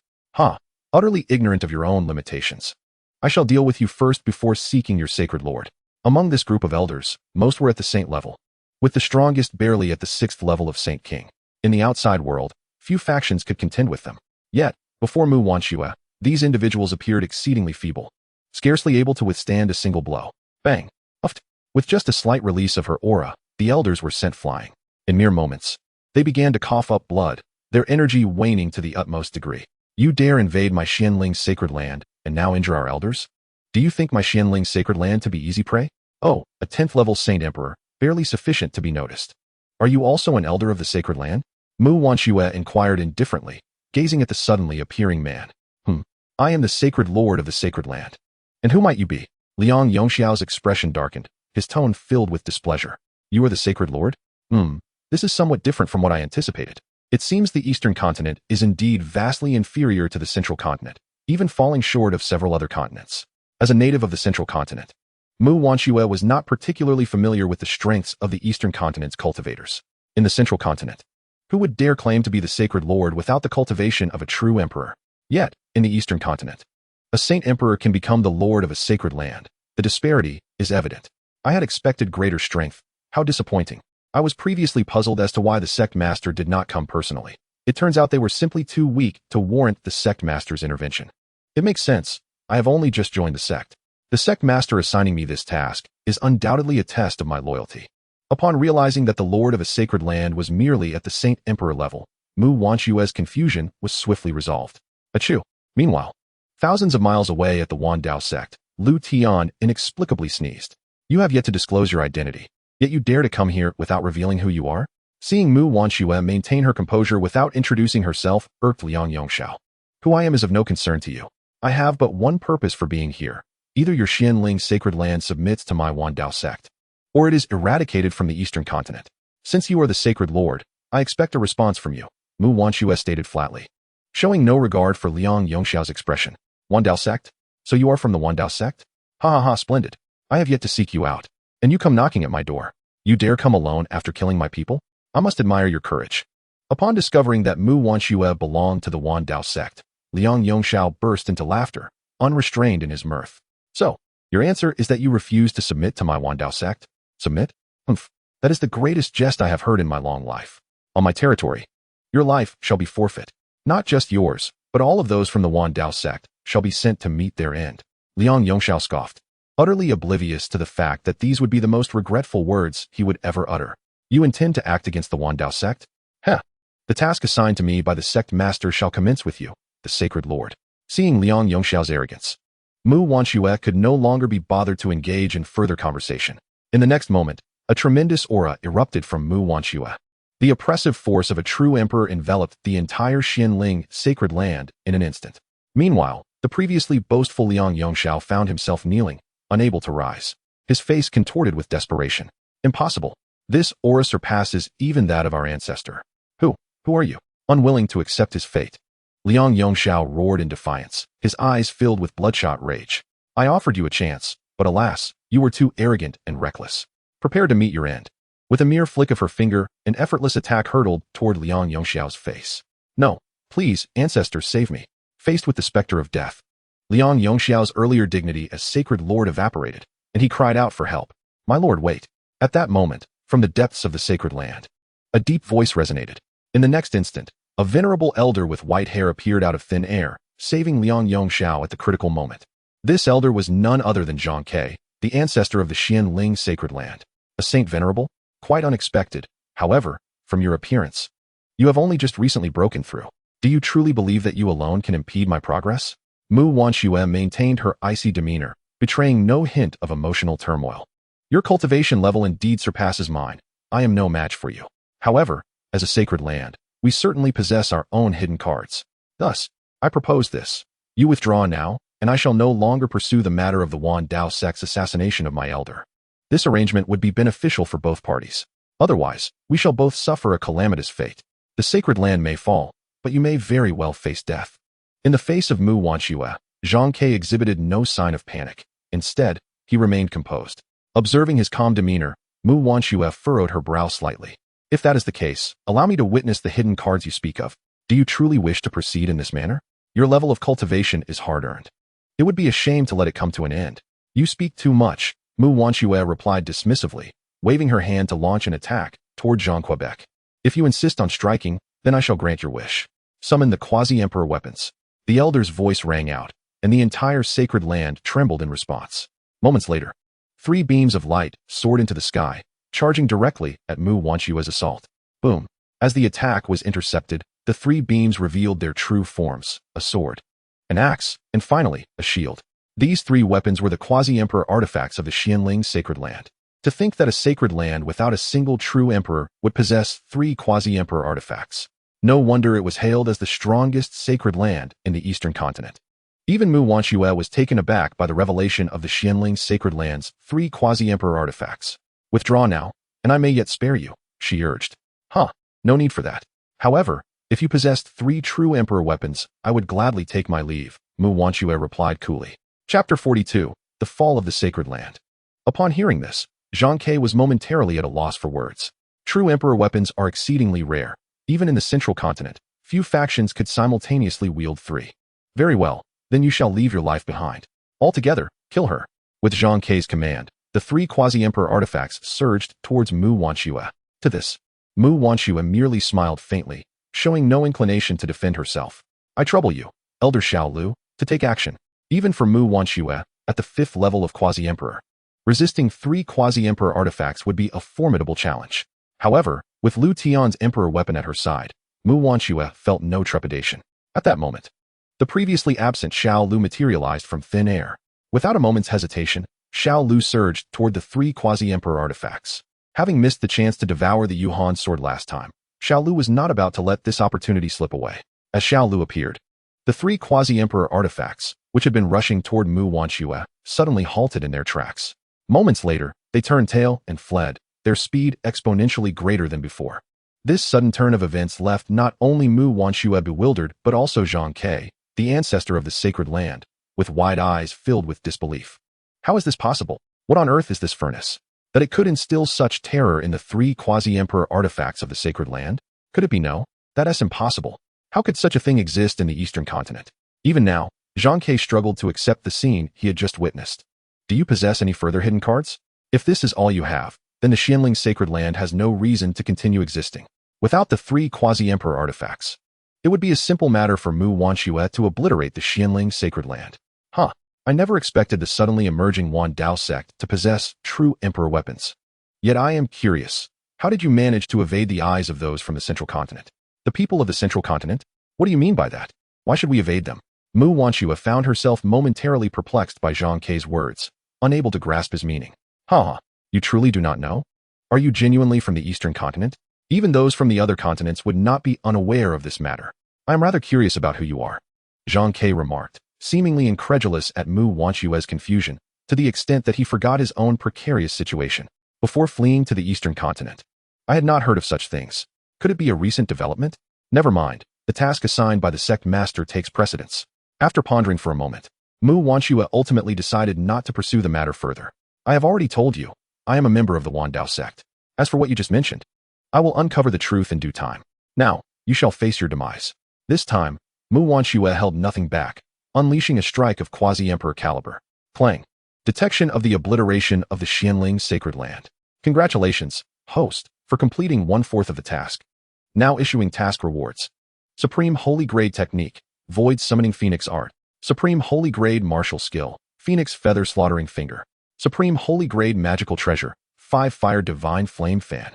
Utterly ignorant of your own limitations. I shall deal with you first before seeking your sacred lord. Among this group of elders, most were at the saint level, with the strongest barely at the 6th level of Saint King. In the outside world, few factions could contend with them. Yet, before Mu Wanxue, these individuals appeared exceedingly feeble, scarcely able to withstand a single blow. Bang! Uft! With just a slight release of her aura, the elders were sent flying. In mere moments, they began to cough up blood, their energy waning to the utmost degree. You dare invade my Xianling's sacred land and now injure our elders? Do you think my Xianling's sacred land to be easy prey? Oh, a 10th level Saint Emperor, barely sufficient to be noticed. Are you also an elder of the sacred land? Mu Wanxue inquired indifferently, gazing at the suddenly appearing man. I am the sacred lord of the sacred land. And who might you be? Liang Yongxiao's expression darkened, his tone filled with displeasure. You are the sacred lord? This is somewhat different from what I anticipated. It seems the eastern continent is indeed vastly inferior to the central continent, even falling short of several other continents. As a native of the central continent, Mu Wanxue was not particularly familiar with the strengths of the eastern continent's cultivators. In the central continent, who would dare claim to be the sacred lord without the cultivation of a true emperor? Yet, in the eastern continent, a saint emperor can become the lord of a sacred land. The disparity is evident. I had expected greater strength. How disappointing. I was previously puzzled as to why the sect master did not come personally. It turns out they were simply too weak to warrant the sect master's intervention. It makes sense. I have only just joined the sect. The sect master assigning me this task is undoubtedly a test of my loyalty. Upon realizing that the lord of a sacred land was merely at the saint emperor level, Mu Wanxue's confusion was swiftly resolved. Achoo! Meanwhile, thousands of miles away at the Wielder Dao Sect, Liutian inexplicably sneezed. You have yet to disclose your identity, yet you dare to come here without revealing who you are? Seeing Mu Wanxue maintain her composure without introducing herself irked Liang Yongxiao. Who I am is of no concern to you. I have but one purpose for being here. Either your Xianling's sacred land submits to my Wielder Dao Sect, or it is eradicated from the eastern continent. Since you are the sacred lord, I expect a response from you, Mu Wanxue stated flatly, showing no regard for Liang Yongxiao's expression. Wielder Dao Sect? So you are from the Wielder Dao Sect? Ha ha ha, splendid. I have yet to seek you out, and you come knocking at my door. You dare come alone after killing my people? I must admire your courage. Upon discovering that Mu Wanxue belonged to the Wielder Dao Sect, Liang Yongxiao burst into laughter, unrestrained in his mirth. So, your answer is that you refuse to submit to my Wielder Dao Sect? Submit? That is the greatest jest I have heard in my long life. On my territory, your life shall be forfeit. Not just yours, but all of those from the Wielder Dao Sect shall be sent to meet their end. Liang Yongxiao scoffed, utterly oblivious to the fact that these would be the most regretful words he would ever utter. You intend to act against the Wielder Dao Sect? Heh. The task assigned to me by the sect master shall commence with you, the sacred lord. Seeing Liang Yongxiao's arrogance, Mu Wanxue could no longer be bothered to engage in further conversation. In the next moment, a tremendous aura erupted from Mu Wanxue. The oppressive force of a true emperor enveloped the entire Xianling sacred land in an instant. Meanwhile, the previously boastful Liang Yongxiao found himself kneeling, unable to rise, his face contorted with desperation. Impossible. This aura surpasses even that of our ancestor. Who are you? Unwilling to accept his fate, Liang Yongxiao roared in defiance, his eyes filled with bloodshot rage. I offered you a chance, but alas, you were too arrogant and reckless. Prepare to meet your end. With a mere flick of her finger, an effortless attack hurtled toward Liang Yongxiao's face. No, please, ancestor, save me. Faced with the specter of death, Liang Yongxiao's earlier dignity as sacred lord evaporated, and he cried out for help. My lord, wait. At that moment, from the depths of the sacred land, a deep voice resonated. In the next instant, a venerable elder with white hair appeared out of thin air, saving Liang Yongxiao at the critical moment. This elder was none other than Xianxia, the ancestor of the Xianling sacred land. A saint venerable? Quite unexpected, however, from your appearance. You have only just recently broken through. Do you truly believe that you alone can impede my progress? Mu Wanxue maintained her icy demeanor, betraying no hint of emotional turmoil. Your cultivation level indeed surpasses mine. I am no match for you. However, as a sacred land, we certainly possess our own hidden cards. Thus, I propose this. You withdraw now, and I shall no longer pursue the matter of the Wielder Dao Sect's assassination of my elder. This arrangement would be beneficial for both parties. Otherwise, we shall both suffer a calamitous fate. The sacred land may fall, but you may very well face death. In the face of Mu Wanxue, Xianxia exhibited no sign of panic. Instead, he remained composed. Observing his calm demeanor, Mu Wanxue furrowed her brow slightly. If that is the case, allow me to witness the hidden cards you speak of. Do you truly wish to proceed in this manner? Your level of cultivation is hard-earned. It would be a shame to let it come to an end. You speak too much, Mu Wanxue replied dismissively, waving her hand to launch an attack toward Jean Quebec. If you insist on striking, Then I shall grant your wish. Summon the quasi-emperor weapons. The elder's voice rang out, and the entire sacred land trembled in response. Moments later, 3 beams of light soared into the sky, charging directly at Mu Wanchua's assault. Boom. As the attack was intercepted, the 3 beams revealed their true forms: a sword, an axe, and finally, a shield. These 3 weapons were the quasi-emperor artifacts of the Xianling sacred land. To think that a sacred land without a single true emperor would possess 3 quasi-emperor artifacts. No wonder it was hailed as the strongest sacred land in the eastern continent. Even Mu Wanchua was taken aback by the revelation of the Xianling sacred land's 3 quasi-emperor artifacts. Withdraw now, and I may yet spare you, she urged. No need for that. However, if you possessed 3 true emperor weapons, I would gladly take my leave, Mu Wanchua replied coolly. Chapter 42. The Fall of the Sacred Land. Upon hearing this, Xianxia was momentarily at a loss for words. True emperor weapons are exceedingly rare. Even in the central continent, few factions could simultaneously wield 3. Very well, then you shall leave your life behind. Altogether, kill her. With Xianxia's command, the 3 quasi-emperor artifacts surged towards Mu Wanchua. To this, Mu Wanchua merely smiled faintly, showing no inclination to defend herself. I trouble you, Elder Xiaolu, to take action. Even for Mu Wanchua, at the 5th level of quasi-emperor, resisting 3 quasi-emperor artifacts would be a formidable challenge. However, with Liutian's emperor weapon at her side, Mu Wanchua felt no trepidation. At that moment, the previously absent Xiaolu materialized from thin air. Without a moment's hesitation, Xiaolu surged toward the 3 quasi-emperor artifacts. Having missed the chance to devour the Yuhan sword last time, Xiaolu was not about to let this opportunity slip away. As Xiaolu appeared, the 3 quasi-emperor artifacts, which had been rushing toward Mu Wanchua, suddenly halted in their tracks. Moments later, they turned tail and fled, their speed exponentially greater than before. This sudden turn of events left not only Mu Wanchua bewildered but also Xianxia, the ancestor of the sacred land, with wide eyes filled with disbelief. How is this possible? What on earth is this furnace? That it could instill such terror in the 3 quasi-emperor artifacts of the sacred land? Could it be no? That's impossible. How could such a thing exist in the eastern continent? Even now, Xianxia struggled to accept the scene he had just witnessed. Do you possess any further hidden cards? If this is all you have, then the Xianling sacred land has no reason to continue existing. Without the 3 quasi-emperor artifacts, it would be a simple matter for Mu Wanchua to obliterate the Xianling sacred land. I never expected the suddenly emerging Myriad Dao Sect to possess true emperor weapons. Yet I am curious, how did you manage to evade the eyes of those from the central continent? The people of the central continent? What do you mean by that? Why should we evade them? Mu Wanchua found herself momentarily perplexed by Xianxia's words, unable to grasp his meaning. You truly do not know? Are you genuinely from the eastern continent? Even those from the other continents would not be unaware of this matter. I am rather curious about who you are, Xianxia remarked, seemingly incredulous at Mu Wanchua's confusion, to the extent that he forgot his own precarious situation, before fleeing to the eastern continent. I had not heard of such things. Could it be a recent development? Never mind, the task assigned by the sect master takes precedence. After pondering for a moment, Mu Wanchua ultimately decided not to pursue the matter further. I have already told you, I am a member of the Myriad Dao Sect. As for what you just mentioned, I will uncover the truth in due time. Now, you shall face your demise. This time, Mu Wanchua held nothing back, unleashing a strike of quasi-emperor caliber. Clang. Detection of the obliteration of the Xianling sacred land. Congratulations, host, for completing 1/4 of the task. Now issuing task rewards. Supreme Holy Grade Technique, Void Summoning Phoenix Art. Supreme Holy Grade Martial Skill, Phoenix Feather Slaughtering Finger. Supreme Holy Grade Magical Treasure, 5 Fire Divine Flame Fan.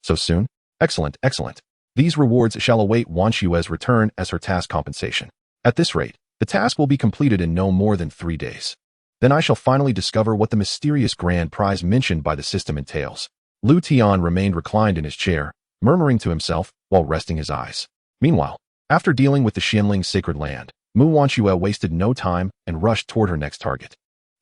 So soon? Excellent, excellent. These rewards shall await Wanchua's return as her task compensation. At this rate, the task will be completed in no more than 3 days. Then I shall finally discover what the mysterious grand prize mentioned by the system entails. Liutian remained reclined in his chair, murmuring to himself while resting his eyes. Meanwhile, after dealing with the Xianling sacred land, Mu Wanchua wasted no time and rushed toward her next target.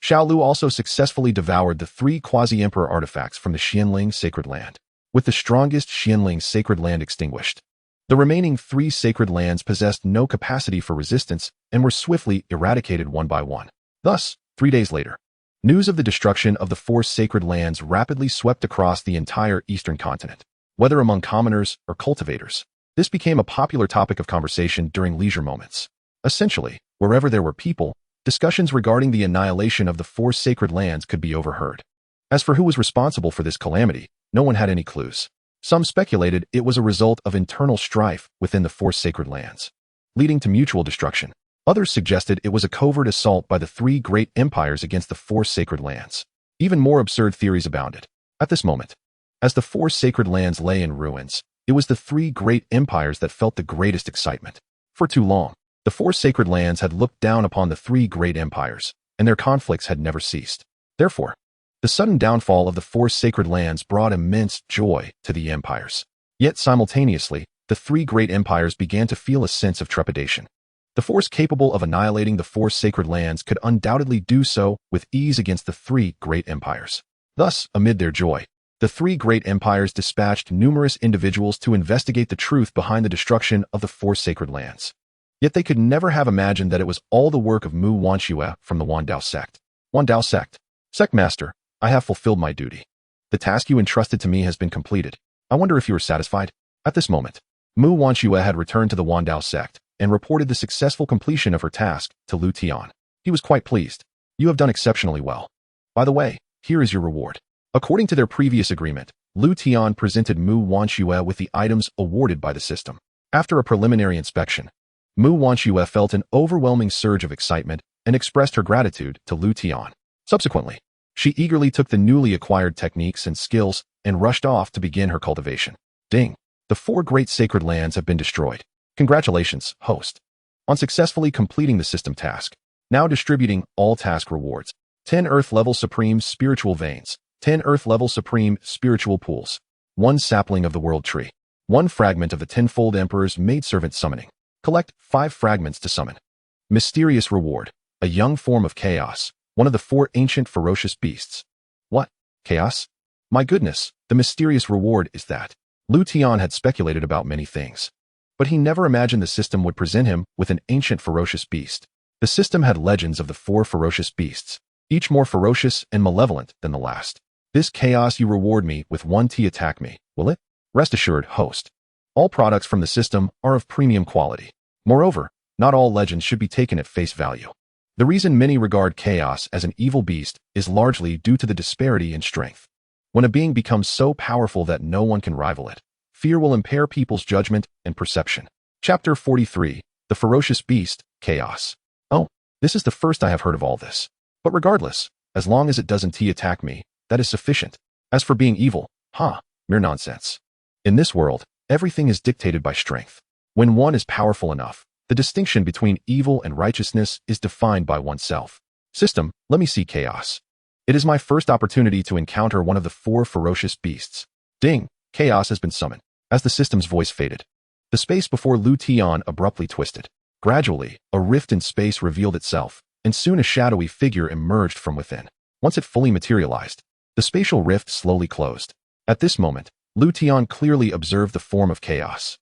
Xiaolu also successfully devoured the 3 quasi-emperor artifacts from the Xianling sacred land. With the strongest Xianling sacred land extinguished, the remaining 3 sacred lands possessed no capacity for resistance and were swiftly eradicated one by one. Thus, 3 days later, news of the destruction of the 4 sacred lands rapidly swept across the entire eastern continent. Whether among commoners or cultivators, this became a popular topic of conversation during leisure moments. Essentially, wherever there were people, discussions regarding the annihilation of the 4 sacred lands could be overheard. As for who was responsible for this calamity, no one had any clues. Some speculated it was a result of internal strife within the four sacred lands, leading to mutual destruction. Others suggested it was a covert assault by the three great empires against the four sacred lands. Even more absurd theories abounded. At this moment, as the four sacred lands lay in ruins, it was the three great empires that felt the greatest excitement. For too long, the four sacred lands had looked down upon the three great empires, and their conflicts had never ceased. Therefore, the sudden downfall of the four sacred lands brought immense joy to the empires. Yet simultaneously, the three great empires began to feel a sense of trepidation. The force capable of annihilating the four sacred lands could undoubtedly do so with ease against the three great empires. Thus, amid their joy, the three great empires dispatched numerous individuals to investigate the truth behind the destruction of the four sacred lands. Yet they could never have imagined that it was all the work of Mu Wanxue from the Dao Sect. Dao Sect. Sect Master, I have fulfilled my duty. The task you entrusted to me has been completed. I wonder if you are satisfied? At this moment, Mu Wanxue had returned to the Dao Sect and reported the successful completion of her task to Liutian. He was quite pleased. You have done exceptionally well. By the way, here is your reward. According to their previous agreement, Liutian presented Mu Wanxue with the items awarded by the system. After a preliminary inspection, Mu Wanxue felt an overwhelming surge of excitement and expressed her gratitude to Liutian. Subsequently, she eagerly took the newly acquired techniques and skills and rushed off to begin her cultivation. Ding! The four great sacred lands have been destroyed. Congratulations, host, on successfully completing the system task. Now distributing all task rewards. 10 Earth-level Supreme Spiritual Veins, 10 Earth-level Supreme Spiritual Pools, 1 sapling of the World Tree, 1 fragment of the Tenfold Emperor's Maidservant Summoning. Collect 5 fragments to summon. Mysterious Reward, a young form of chaos, one of the 4 ancient ferocious beasts. What? Chaos? My goodness, the mysterious reward is that. Liutian had speculated about many things, but he never imagined the system would present him with an ancient ferocious beast. The system had legends of the 4 ferocious beasts, each more ferocious and malevolent than the last. This chaos you reward me with 1 T attack me, will it? Rest assured, host. All products from the system are of premium quality. Moreover, not all legends should be taken at face value. The reason many regard chaos as an evil beast is largely due to the disparity in strength. When a being becomes so powerful that no one can rival it, fear will impair people's judgment and perception. Chapter 43, The Ferocious Beast, Chaos. Oh, this is the first I have heard of all this. But regardless, as long as it doesn't attack me, that is sufficient. As for being evil, mere nonsense. In this world, everything is dictated by strength. When one is powerful enough, the distinction between evil and righteousness is defined by oneself. System, let me see chaos. It is my first opportunity to encounter one of the 4 ferocious beasts. Ding! Chaos has been summoned. As the system's voice faded, the space before Liutian abruptly twisted. Gradually, a rift in space revealed itself, and soon a shadowy figure emerged from within. Once it fully materialized, the spatial rift slowly closed. At this moment, Liutian clearly observed the form of chaos.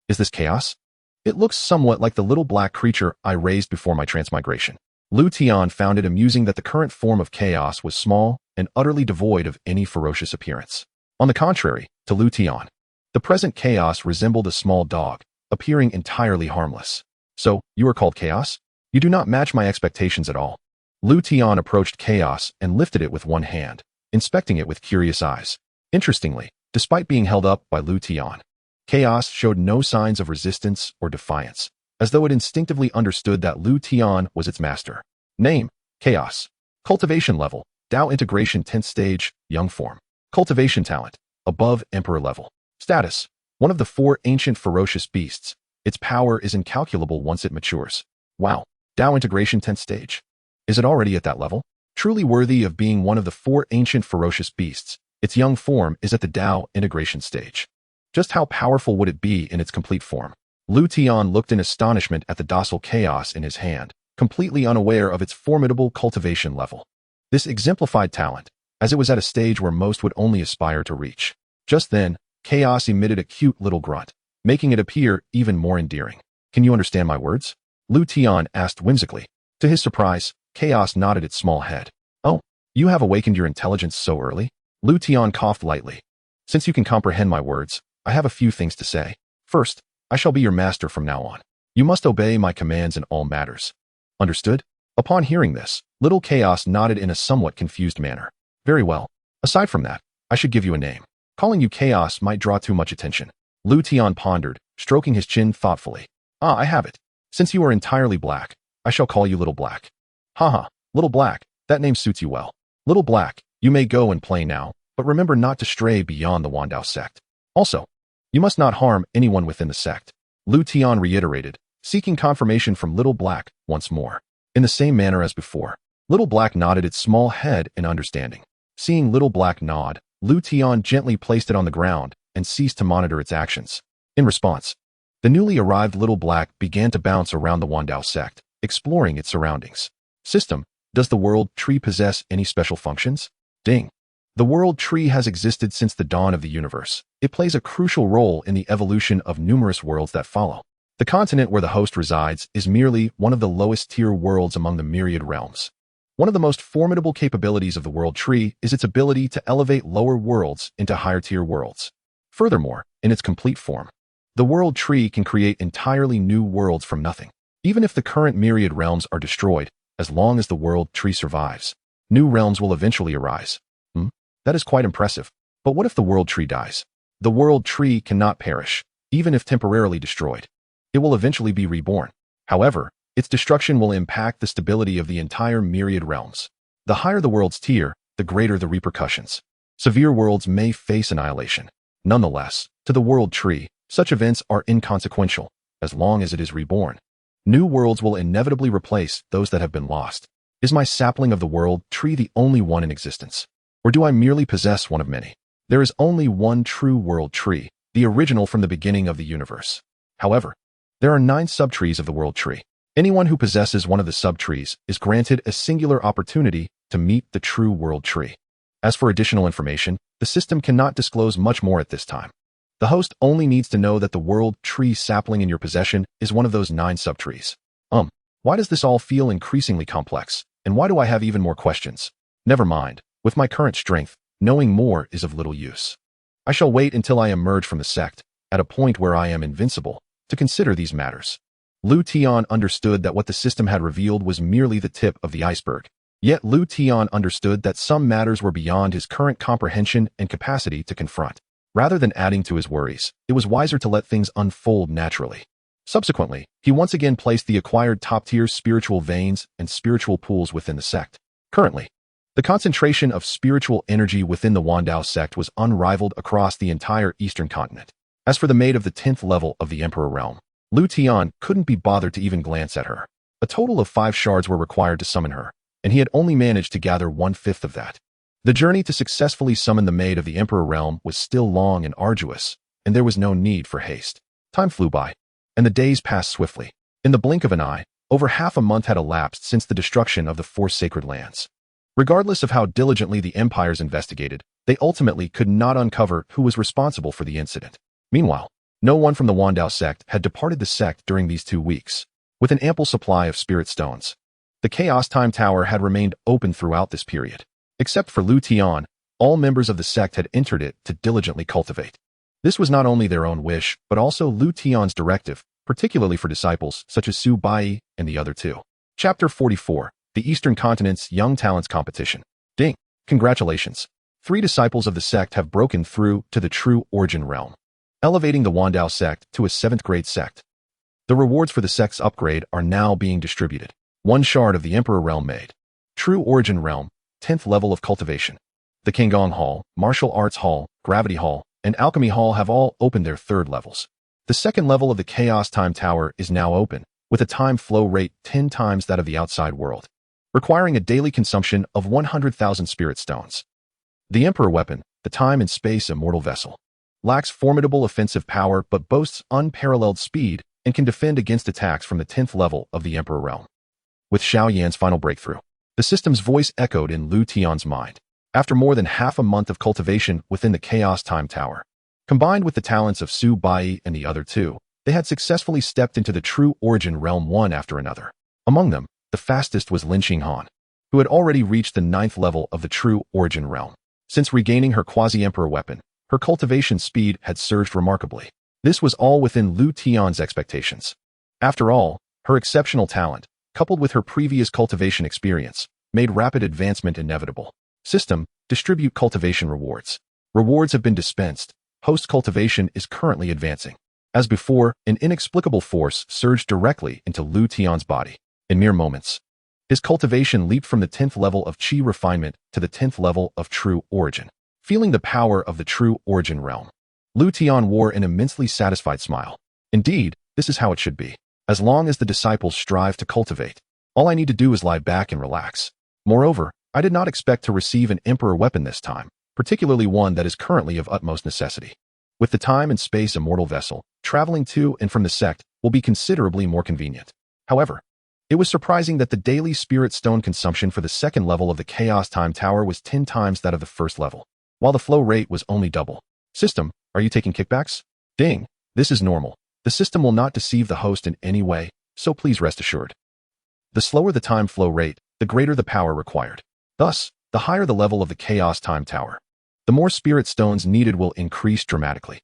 Is this chaos? It looks somewhat like the little black creature I raised before my transmigration. Liutian found it amusing that the current form of chaos was small and utterly devoid of any ferocious appearance. On the contrary, to Liutian, the present chaos resembled a small dog, appearing entirely harmless. So, you are called chaos? You do not match my expectations at all. Liutian approached chaos and lifted it with one hand, inspecting it with curious eyes. Interestingly, despite being held up by Liutian, chaos showed no signs of resistance or defiance, as though it instinctively understood that Liutian was its master. Name, Chaos. Cultivation level, Dao integration 10th stage, young form. Cultivation talent, above Emperor level. Status, one of the 4 ancient ferocious beasts. Its power is incalculable once it matures. Wow, Dao integration 10th stage. Is it already at that level? Truly worthy of being one of the 4 ancient ferocious beasts, its young form is at the Dao integration stage. Just how powerful would it be in its complete form? Liutian looked in astonishment at the docile chaos in his hand, completely unaware of its formidable cultivation level. This exemplified talent, as it was at a stage where most would only aspire to reach. Just then, chaos emitted a cute little grunt, making it appear even more endearing. Can you understand my words? Liutian asked whimsically. To his surprise, chaos nodded its small head. Oh, you have awakened your intelligence so early? Liutian coughed lightly. Since you can comprehend my words, I have a few things to say. First, I shall be your master from now on. You must obey my commands in all matters. Understood? Upon hearing this, little chaos nodded in a somewhat confused manner. Very well. Aside from that, I should give you a name. Calling you chaos might draw too much attention. Liutian pondered, stroking his chin thoughtfully. Ah, I have it. Since you are entirely black, I shall call you Little Black. Haha, Little Black, that name suits you well. Little Black, you may go and play now, but remember not to stray beyond the Dao Sect. Also, you must not harm anyone within the sect. Liutian reiterated, seeking confirmation from Little Black once more. In the same manner as before, Little Black nodded its small head in understanding. Seeing Little Black nod, Liutian gently placed it on the ground and ceased to monitor its actions. In response, the newly arrived Little Black began to bounce around the Dao Sect, exploring its surroundings. System, does the world tree possess any special functions? Ding. The world tree has existed since the dawn of the universe. It plays a crucial role in the evolution of numerous worlds that follow. The continent where the host resides is merely one of the lowest-tier worlds among the myriad realms. One of the most formidable capabilities of the world tree is its ability to elevate lower worlds into higher-tier worlds. Furthermore, in its complete form, the world tree can create entirely new worlds from nothing. Even if the current myriad realms are destroyed, as long as the world tree survives, new realms will eventually arise. That is quite impressive. But what if the world tree dies? The world tree cannot perish, even if temporarily destroyed. It will eventually be reborn. However, its destruction will impact the stability of the entire myriad realms. The higher the world's tier, the greater the repercussions. Severe worlds may face annihilation. Nonetheless, to the world tree, such events are inconsequential, as long as it is reborn. New worlds will inevitably replace those that have been lost. Is my sapling of the world tree the only one in existence? Or do I merely possess one of many? There is only one true world tree, the original from the beginning of the universe. However, there are 9 subtrees of the world tree. Anyone who possesses one of the subtrees is granted a singular opportunity to meet the true world tree. As for additional information, the system cannot disclose much more at this time. The host only needs to know that the world tree sapling in your possession is one of those 9 subtrees. Why does this all feel increasingly complex? And why do I have even more questions? Never mind. With my current strength, knowing more is of little use. I shall wait until I emerge from the sect, at a point where I am invincible, to consider these matters. Liutian understood that what the system had revealed was merely the tip of the iceberg. Yet Liutian understood that some matters were beyond his current comprehension and capacity to confront. Rather than adding to his worries, it was wiser to let things unfold naturally. Subsequently, he once again placed the acquired top-tier spiritual veins and spiritual pools within the sect. Currently, the concentration of spiritual energy within the Dao Sect was unrivaled across the entire eastern continent. As for the maid of the 10th level of the Emperor realm, Liutian couldn't be bothered to even glance at her. A total of 5 shards were required to summon her, and he had only managed to gather 1/5 of that. The journey to successfully summon the maid of the Emperor realm was still long and arduous, and there was no need for haste. Time flew by, and the days passed swiftly. In the blink of an eye, over half a month had elapsed since the destruction of the 4 sacred lands. Regardless of how diligently the empires investigated, they ultimately could not uncover who was responsible for the incident. Meanwhile, no one from the Dao Sect had departed the sect during these 2 weeks. With an ample supply of spirit stones, the Chaos Time Tower had remained open throughout this period. Except for Liutian, all members of the sect had entered it to diligently cultivate. This was not only their own wish, but also Liutian's directive, particularly for disciples such as Su Bai and the other 2. Chapter 44. The Eastern Continent's Young Talents Competition. Ding! Congratulations. 3 disciples of the sect have broken through to the true origin realm, elevating the Dao Sect to a 7th grade sect. The rewards for the sect's upgrade are now being distributed. 1 shard of the Emperor realm made. True origin realm, 10th level of cultivation. The Kangong Hall, Martial Arts Hall, Gravity Hall, and Alchemy Hall have all opened their 3rd levels. The 2nd level of the Chaos Time Tower is now open, with a time flow rate 10 times that of the outside world, requiring a daily consumption of 100,000 spirit stones. The Emperor weapon, the time and space immortal vessel, lacks formidable offensive power but boasts unparalleled speed and can defend against attacks from the 10th level of the Emperor realm. With Xiao Yan's final breakthrough, the system's voice echoed in Liutian's mind. After more than half a month of cultivation within the Chaos Time Tower, combined with the talents of Su Bai and the other 2, they had successfully stepped into the true origin realm one after another. Among them, the fastest was Lin Xinghan, who had already reached the 9th level of the true origin realm. Since regaining her quasi-emperor weapon, her cultivation speed had surged remarkably. This was all within Liutian's expectations. After all, her exceptional talent, coupled with her previous cultivation experience, made rapid advancement inevitable. System, distribute cultivation rewards. Rewards have been dispensed. Host cultivation is currently advancing. As before, an inexplicable force surged directly into Liutian's body. In mere moments, his cultivation leaped from the 10th level of Qi refinement to the 10th level of true origin. Feeling the power of the true origin realm, Liutian wore an immensely satisfied smile. Indeed, this is how it should be. As long as the disciples strive to cultivate, all I need to do is lie back and relax. Moreover, I did not expect to receive an emperor weapon this time, particularly one that is currently of utmost necessity. With the time and space immortal vessel, traveling to and from the sect will be considerably more convenient. However, it was surprising that the daily spirit stone consumption for the second level of the Chaos Time Tower was 10 times that of the first level, while the flow rate was only double. System, are you taking kickbacks? Ding, this is normal. The system will not deceive the host in any way, so please rest assured. The slower the time flow rate, the greater the power required. Thus, the higher the level of the Chaos Time Tower, the more spirit stones needed will increase dramatically.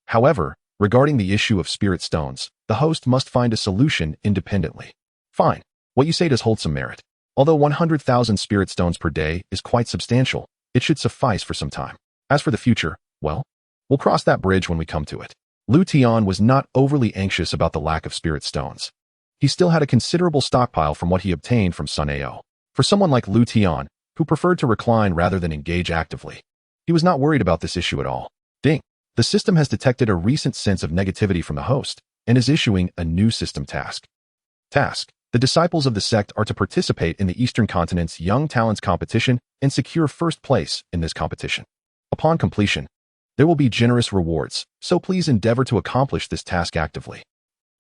However, regarding the issue of spirit stones, the host must find a solution independently. Fine, what you say does hold some merit. Although 100,000 spirit stones per day is quite substantial, it should suffice for some time. As for the future, well, we'll cross that bridge when we come to it. Liutian was not overly anxious about the lack of spirit stones. He still had a considerable stockpile from what he obtained from Sun Ao. For someone like Liutian, who preferred to recline rather than engage actively, he was not worried about this issue at all. Ding! The system has detected a recent sense of negativity from the host and is issuing a new system task. Task: the disciples of the sect are to participate in the Eastern Continent's Young Talents Competition and secure first place in this competition. Upon completion, there will be generous rewards, so please endeavor to accomplish this task actively.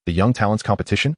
The Young Talents Competition?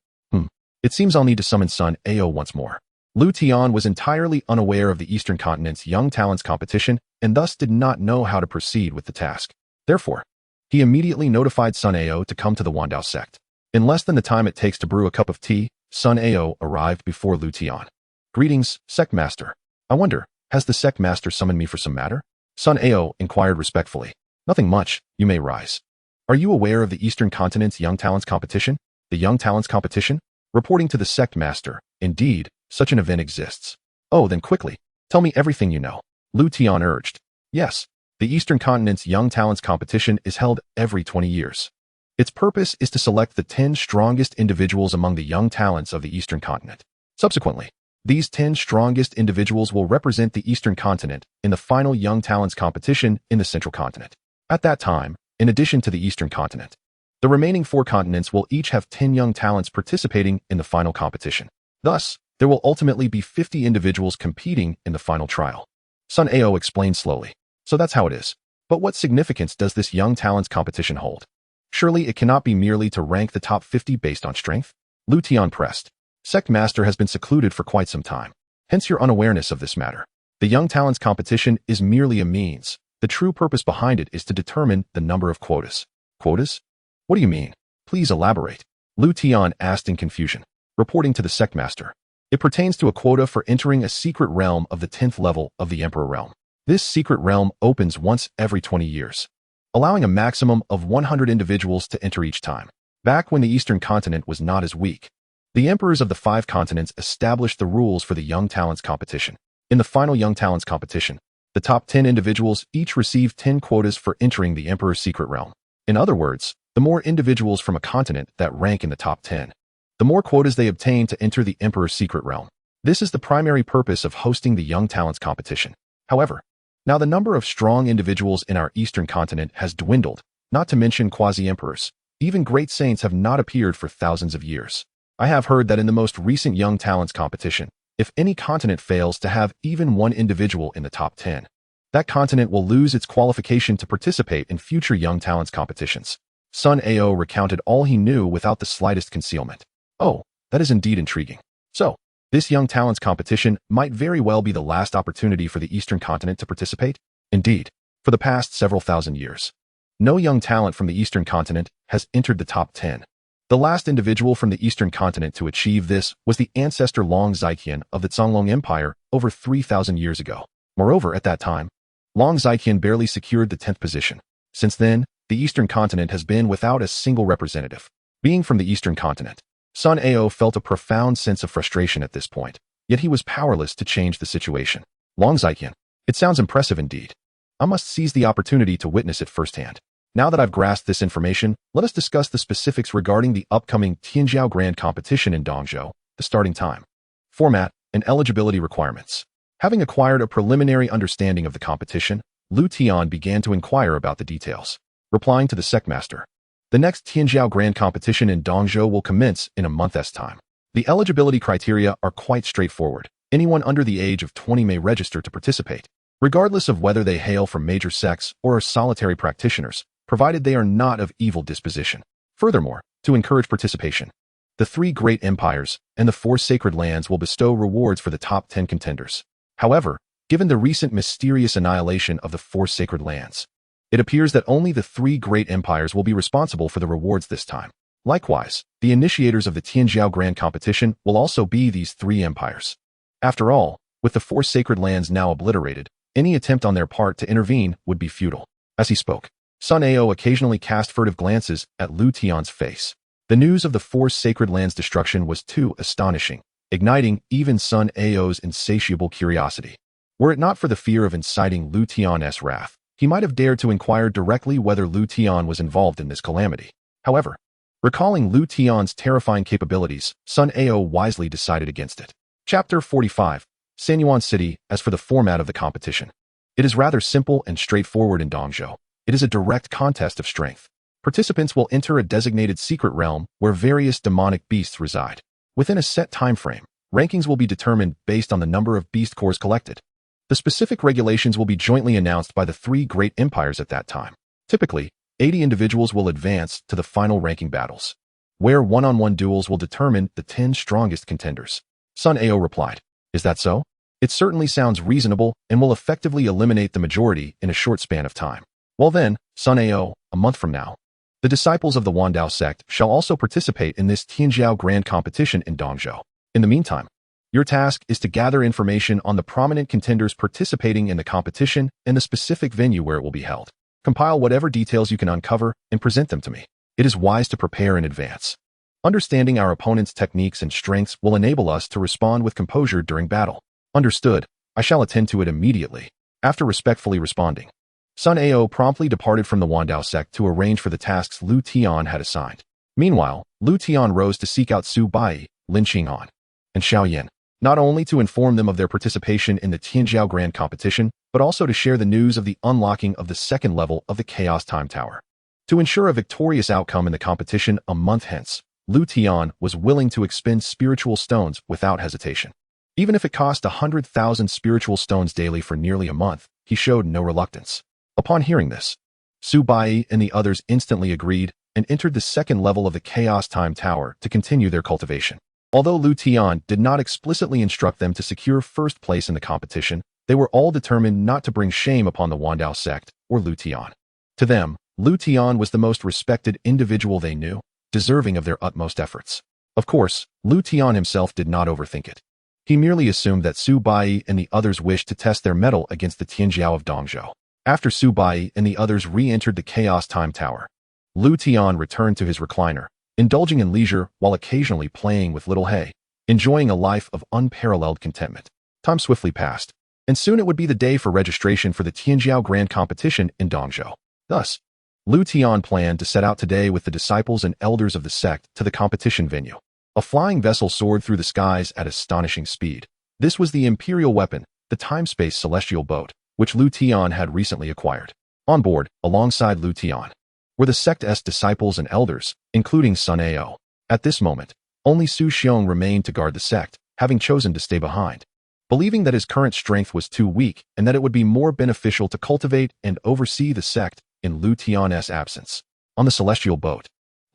It seems I'll need to summon Sun Ao once more. Liutian was entirely unaware of the Eastern Continent's Young Talents Competition and thus did not know how to proceed with the task. Therefore, he immediately notified Sun Ao to come to the Liutian sect. In less than the time it takes to brew a cup of tea, Sun Ao arrived before Liutian. Greetings, Sect Master. I wonder, has the Sect Master summoned me for some matter? Sun Ao inquired respectfully. Nothing much, you may rise. Are you aware of the Eastern Continent's Young Talents Competition? The Young Talents Competition? Reporting to the Sect Master, indeed, such an event exists. Oh, then quickly, tell me everything you know. Liutian urged. Yes, the Eastern Continent's Young Talents Competition is held every 20 years. Its purpose is to select the 10 strongest individuals among the young talents of the Eastern Continent. Subsequently, these 10 strongest individuals will represent the Eastern Continent in the final Young Talents Competition in the Central Continent. At that time, in addition to the Eastern Continent, the remaining 4 continents will each have 10 young talents participating in the final competition. Thus, there will ultimately be 50 individuals competing in the final trial. Sun Ao explained slowly. So that's how it is. But what significance does this young talents competition hold? Surely it cannot be merely to rank the top 50 based on strength? Liutian pressed. Sect Master has been secluded for quite some time. Hence your unawareness of this matter. The young talents competition is merely a means. The true purpose behind it is to determine the number of quotas. Quotas? What do you mean? Please elaborate. Liutian asked in confusion. Reporting to the Sect Master. It pertains to a quota for entering a secret realm of the 10th level of the Emperor realm. This secret realm opens once every 20 years, allowing a maximum of 100 individuals to enter each time. Back when the Eastern Continent was not as weak, the emperors of the 5 continents established the rules for the Young Talents Competition. In the final Young Talents Competition, the top 10 individuals each received 10 quotas for entering the Emperor's secret realm. In other words, the more individuals from a continent that rank in the top 10, the more quotas they obtain to enter the Emperor's secret realm. This is the primary purpose of hosting the Young Talents Competition. However, now the number of strong individuals in our Eastern Continent has dwindled, not to mention quasi-emperors. Even great saints have not appeared for thousands of years. I have heard that in the most recent Young Talents Competition, if any continent fails to have even one individual in the top 10, that continent will lose its qualification to participate in future Young Talents competitions. Sun Ao recounted all he knew without the slightest concealment. Oh, that is indeed intriguing. So, this Young Talents competition might very well be the last opportunity for the Eastern Continent to participate? Indeed, for the past several thousand years, no young talent from the Eastern Continent has entered the top 10. The last individual from the Eastern Continent to achieve this was the ancestor Long Xiqian of the Zonglong Empire over 3,000 years ago. Moreover, at that time, Long Xiqian barely secured the 10th position. Since then, the Eastern Continent has been without a single representative. Being from the Eastern Continent, Sun Ao felt a profound sense of frustration at this point, yet he was powerless to change the situation. Long Xiqian. It sounds impressive indeed. I must seize the opportunity to witness it firsthand. Now that I've grasped this information, let us discuss the specifics regarding the upcoming Tianjiao Grand Competition in Dongzhou, the starting time, format, and eligibility requirements. Having acquired a preliminary understanding of the competition, Liutian began to inquire about the details. Replying to the sectmaster, the next Tianjiao Grand Competition in Dongzhou will commence in a month's time. The eligibility criteria are quite straightforward. Anyone under the age of 20 may register to participate, regardless of whether they hail from major sects or are solitary practitioners, provided they are not of evil disposition. Furthermore, to encourage participation, the 3 great empires and the 4 sacred lands will bestow rewards for the top 10 contenders. However, given the recent mysterious annihilation of the 4 sacred lands, it appears that only the 3 great empires will be responsible for the rewards this time. Likewise, the initiators of the Tianjiao Grand Competition will also be these 3 empires. After all, with the 4 sacred lands now obliterated, any attempt on their part to intervene would be futile. As he spoke, Sun Ao occasionally cast furtive glances at Liutian's face. The news of the 4 sacred lands' destruction was too astonishing, igniting even Sun Ao's insatiable curiosity. Were it not for the fear of inciting Liutian's wrath, he might have dared to inquire directly whether Liutian was involved in this calamity. However, recalling Liutian's terrifying capabilities, Sun Ao wisely decided against it. Chapter 45, Sanyuan City. As for the format of the competition, it is rather simple and straightforward in Dongzhou. It is a direct contest of strength. Participants will enter a designated secret realm where various demonic beasts reside. Within a set time frame, rankings will be determined based on the number of beast cores collected. The specific regulations will be jointly announced by the 3 great empires at that time. Typically, 80 individuals will advance to the final ranking battles, where one-on-one duels will determine the 10 strongest contenders. Sun Ao replied, "Is that so? It certainly sounds reasonable and will effectively eliminate the majority in a short span of time. Well then, Sun Ao, a month from now, the disciples of the Dao Sect shall also participate in this Tianjiao Grand Competition in Dongzhou. In the meantime, your task is to gather information on the prominent contenders participating in the competition and the specific venue where it will be held. Compile whatever details you can uncover and present them to me. It is wise to prepare in advance. Understanding our opponent's techniques and strengths will enable us to respond with composure during battle." "Understood. I shall attend to it immediately." After respectfully responding, Sun Ao promptly departed from the Dao Sect to arrange for the tasks Liutian had assigned. Meanwhile, Liutian rose to seek out Su Bai, Lin Qinghan, and Xiao Yin, not only to inform them of their participation in the Tianjiao Grand Competition, but also to share the news of the unlocking of the 2nd level of the Chaos Time Tower. To ensure a victorious outcome in the competition a month hence, Liutian was willing to expend spiritual stones without hesitation. Even if it cost 100,000 spiritual stones daily for nearly a month, he showed no reluctance. Upon hearing this, Su Bai and the others instantly agreed and entered the 2nd level of the Chaos Time Tower to continue their cultivation. Although Liutian did not explicitly instruct them to secure 1st place in the competition, they were all determined not to bring shame upon the Dao Sect or Liutian. To them, Liutian was the most respected individual they knew, deserving of their utmost efforts. Of course, Liutian himself did not overthink it. He merely assumed that Su Bai and the others wished to test their mettle against the Tianjiao of Dongzhou. After Su Bai and the others re-entered the Chaos Time Tower, Liutian returned to his recliner, indulging in leisure while occasionally playing with little Hay, enjoying a life of unparalleled contentment. Time swiftly passed, and soon it would be the day for registration for the Tianjiao Grand Competition in Dongzhou. Thus, Liutian planned to set out today with the disciples and elders of the sect to the competition venue. A flying vessel soared through the skies at astonishing speed. This was the imperial weapon, the time-space celestial boat, which Liutian had recently acquired. On board, alongside Liutian, were the sect's disciples and elders, including Sun Ao. At this moment, only Su Xiong remained to guard the sect, having chosen to stay behind, believing that his current strength was too weak and that it would be more beneficial to cultivate and oversee the sect in Liutian's absence. On the celestial boat,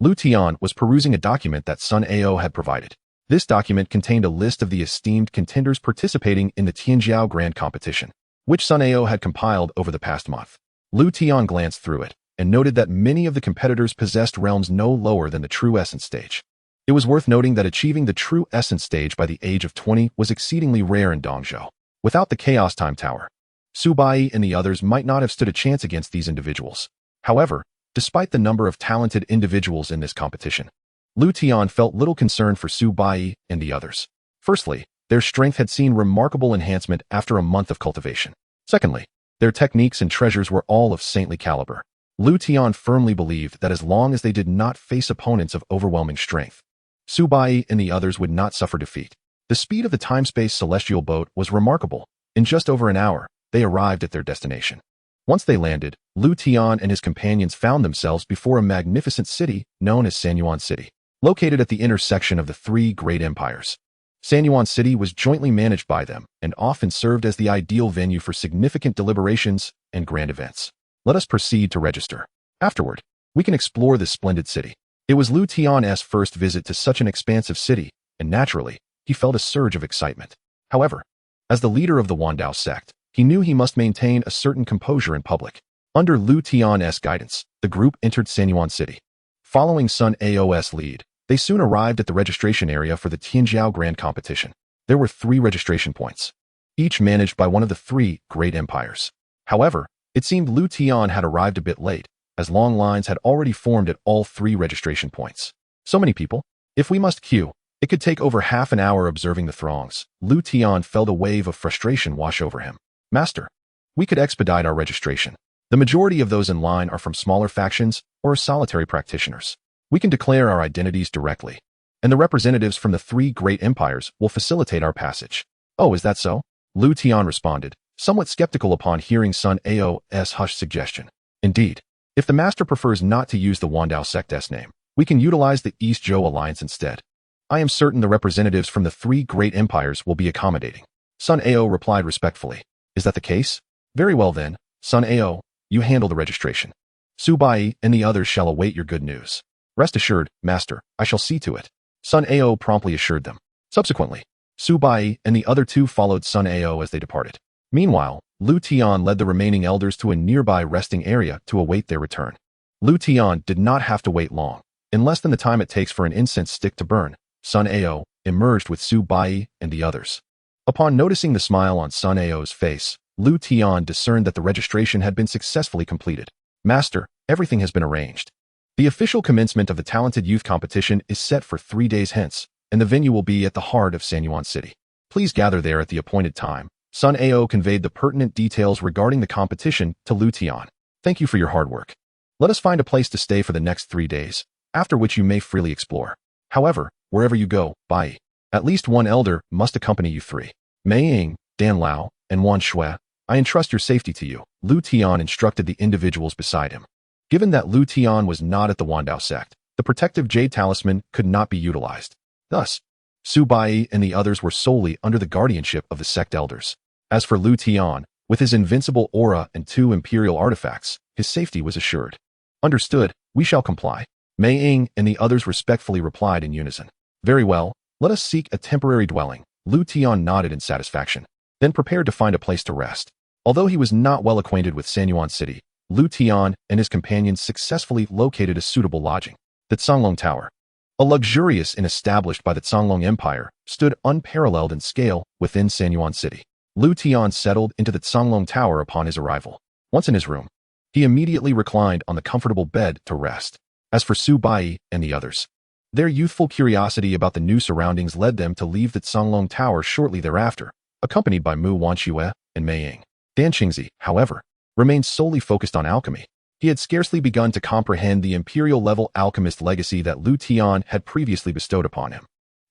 Liutian was perusing a document that Sun Ao had provided. This document contained a list of the esteemed contenders participating in the Tianjiao Grand Competition, which Sun Ao had compiled over the past month. Liutian glanced through it and noted that many of the competitors possessed realms no lower than the true essence stage. It was worth noting that achieving the true essence stage by the age of 20 was exceedingly rare in Dongzhou. Without the Chaos Time Tower, Su Bai and the others might not have stood a chance against these individuals. However, despite the number of talented individuals in this competition, Liutian felt little concern for Su Bai and the others. Firstly, their strength had seen remarkable enhancement after a month of cultivation. Secondly, Their techniques and treasures were all of saintly caliber. Liutian firmly believed that as long as they did not face opponents of overwhelming strength, Su Bai and the others would not suffer defeat. The speed of the time-space celestial boat was remarkable. In just over an hour, they arrived at their destination. Once they landed, Liutian and his companions found themselves before a magnificent city known as Sanyuan City, located at the intersection of the three great empires. Sanyuan City was jointly managed by them and often served as the ideal venue for significant deliberations and grand events. Let us proceed to register. Afterward, we can explore this splendid city. It was Liutian's first visit to such an expansive city, and naturally, he felt a surge of excitement. However, as the leader of the Dao Sect, he knew he must maintain a certain composure in public. Under Liutian's guidance, the group entered Sanyuan City. Following Sun Ao's lead, they soon arrived at the registration area for the Tianjiao Grand Competition. There were 3 registration points, each managed by one of the 3 great empires. However, it seemed Liutian had arrived a bit late, as long lines had already formed at all 3 registration points. So many people. If we must queue, it could take over half an hour observing the throngs. Liutian felt a wave of frustration wash over him. Master, we could expedite our registration. The majority of those in line are from smaller factions or solitary practitioners. We can declare our identities directly, and the representatives from the 3 great empires will facilitate our passage. Oh, is that so? Liutian responded, somewhat skeptical upon hearing Sun Ao's hushed suggestion. Indeed, if the master prefers not to use the Dao Sect's name, we can utilize the East Zhou Alliance instead. I am certain the representatives from the 3 great empires will be accommodating. Sun Ao replied respectfully. Is that the case? Very well then, Sun Ao, you handle the registration. Su Bai and the others shall await your good news. Rest assured, master, I shall see to it. Sun Ao promptly assured them. Subsequently, Su Bai and the other 2 followed Sun Ao as they departed. Meanwhile, Liutian led the remaining elders to a nearby resting area to await their return. Liutian did not have to wait long. In less than the time it takes for an incense stick to burn, Sun Ao emerged with Su Bai and the others. Upon noticing the smile on Sun Ao's face, Liutian discerned that the registration had been successfully completed. Master, everything has been arranged. The official commencement of the Talented Youth Competition is set for 3 days hence, and the venue will be at the heart of Sanyuan City. Please gather there at the appointed time. Sun Ao conveyed the pertinent details regarding the competition to Liutian. Thank you for your hard work. Let us find a place to stay for the next 3 days, after which you may freely explore. However, wherever you go, Bai, at least 1 elder must accompany you 3. Mei Ying, Dan Lao, and Wan Shui, I entrust your safety to you. Liutian instructed the individuals beside him. Given that Liutian was not at the Dao Sect, the protective jade talisman could not be utilized. Thus, Su Bai and the others were solely under the guardianship of the sect elders. As for Liutian, with his invincible aura and 2 imperial artifacts, his safety was assured. Understood, we shall comply. Mei Ying and the others respectfully replied in unison. Very well, let us seek a temporary dwelling. Liutian nodded in satisfaction, then prepared to find a place to rest. Although he was not well acquainted with Sanyuan City, Liutian and his companions successfully located a suitable lodging. The Zonglong Tower, a luxurious inn established by the Zonglong Empire, stood unparalleled in scale within Sanyuan City. Liutian settled into the Zonglong Tower upon his arrival. Once in his room, he immediately reclined on the comfortable bed to rest. As for Su Bai and the others, their youthful curiosity about the new surroundings led them to leave the Zonglong Tower shortly thereafter, accompanied by Mu Wanxue and Mei Ying. Dan Qingzi, however, remained solely focused on alchemy. He had scarcely begun to comprehend the imperial-level alchemist legacy that Liutian had previously bestowed upon him.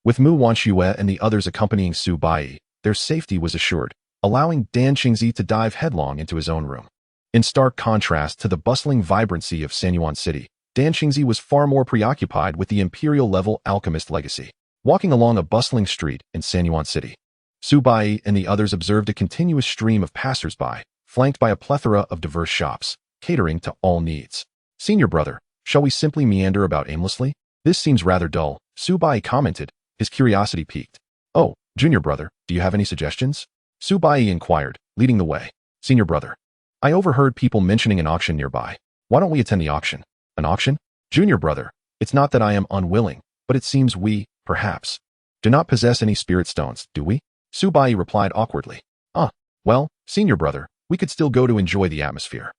With Mu Wanxue and the others accompanying Su Bai, their safety was assured, allowing Dan Qingzi to dive headlong into his own room. In stark contrast to the bustling vibrancy of Sanyuan City, Dan Qingzi was far more preoccupied with the imperial-level alchemist legacy. Walking along a bustling street in Sanyuan City, Su Bai and the others observed a continuous stream of passers-by, flanked by a plethora of diverse shops, catering to all needs. Senior brother, shall we simply meander about aimlessly? This seems rather dull, Su Bai commented, his curiosity piqued. Oh, junior brother, do you have any suggestions? Su Bai inquired, leading the way. Senior brother, I overheard people mentioning an auction nearby. Why don't we attend the auction? An auction? Junior brother, it's not that I am unwilling, but it seems we, perhaps, do not possess any spirit stones, do we? Su Bai replied awkwardly. Well, senior brother, we could still go to enjoy the atmosphere.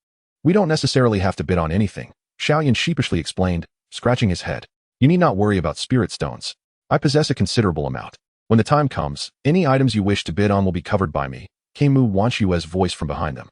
We don't necessarily have to bid on anything, Xiaoyan sheepishly explained, scratching his head. You need not worry about spirit stones. I possess a considerable amount. When the time comes, any items you wish to bid on will be covered by me, came Mu Wanxue's voice from behind them.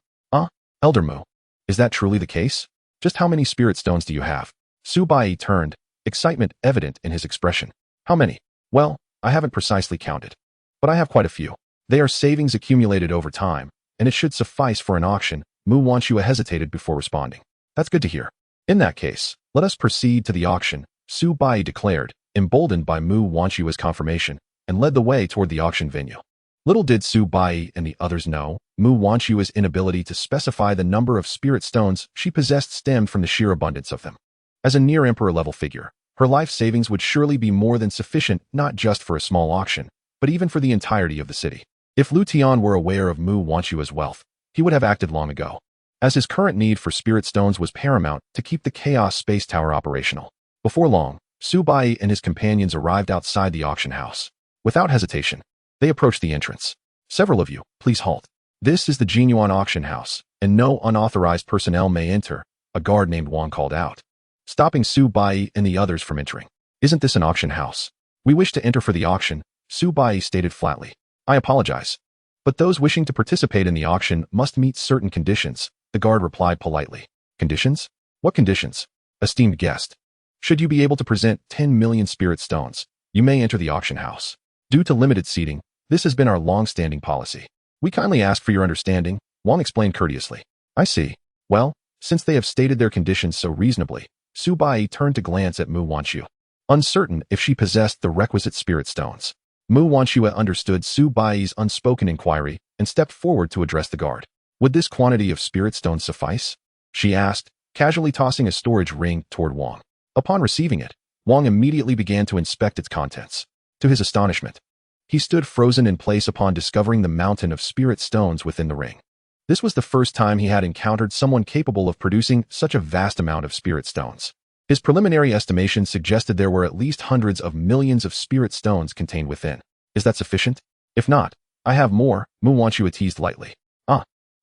Elder Mu, is that truly the case? Just how many spirit stones do you have? Su Bai turned, excitement evident in his expression. How many? Well, I haven't precisely counted. But I have quite a few. They are savings accumulated over time, and it should suffice for an auction. Mu Wanshua hesitated before responding. That's good to hear. In that case, let us proceed to the auction, Su Bai declared, emboldened by Mu Wanshua's confirmation, and led the way toward the auction venue. Little did Su Bai and the others know, Mu Wanshua's inability to specify the number of spirit stones she possessed stemmed from the sheer abundance of them. As a near emperor-level figure, her life savings would surely be more than sufficient not just for a small auction, but even for the entirety of the city. If Liutian were aware of Mu Wanshua's wealth, he would have acted long ago, as his current need for spirit stones was paramount to keep the Chaos Space Tower operational. Before long, Su Bai and his companions arrived outside the auction house. Without hesitation, they approached the entrance. Several of you, please halt. This is the Jinyuan auction house, and no unauthorized personnel may enter, a guard named Wang called out, stopping Su Bai and the others from entering. Isn't this an auction house? We wish to enter for the auction, Su Bai stated flatly. I apologize. But those wishing to participate in the auction must meet certain conditions, the guard replied politely. Conditions? What conditions? Esteemed guest. Should you be able to present 10 million spirit stones, you may enter the auction house. Due to limited seating, this has been our long-standing policy. We kindly ask for your understanding, Wang explained courteously. I see. Well, since they have stated their conditions so reasonably, Su Bai turned to glance at Mu Wanshua, uncertain if she possessed the requisite spirit stones. Mu Wanshua understood Su Bai's unspoken inquiry and stepped forward to address the guard. Would this quantity of spirit stones suffice? She asked, casually tossing a storage ring toward Wang. Upon receiving it, Wang immediately began to inspect its contents. To his astonishment, he stood frozen in place upon discovering the mountain of spirit stones within the ring. This was the first time he had encountered someone capable of producing such a vast amount of spirit stones. His preliminary estimation suggested there were at least hundreds of millions of spirit stones contained within. Is that sufficient? If not, I have more, Mu Wanshua teased lightly.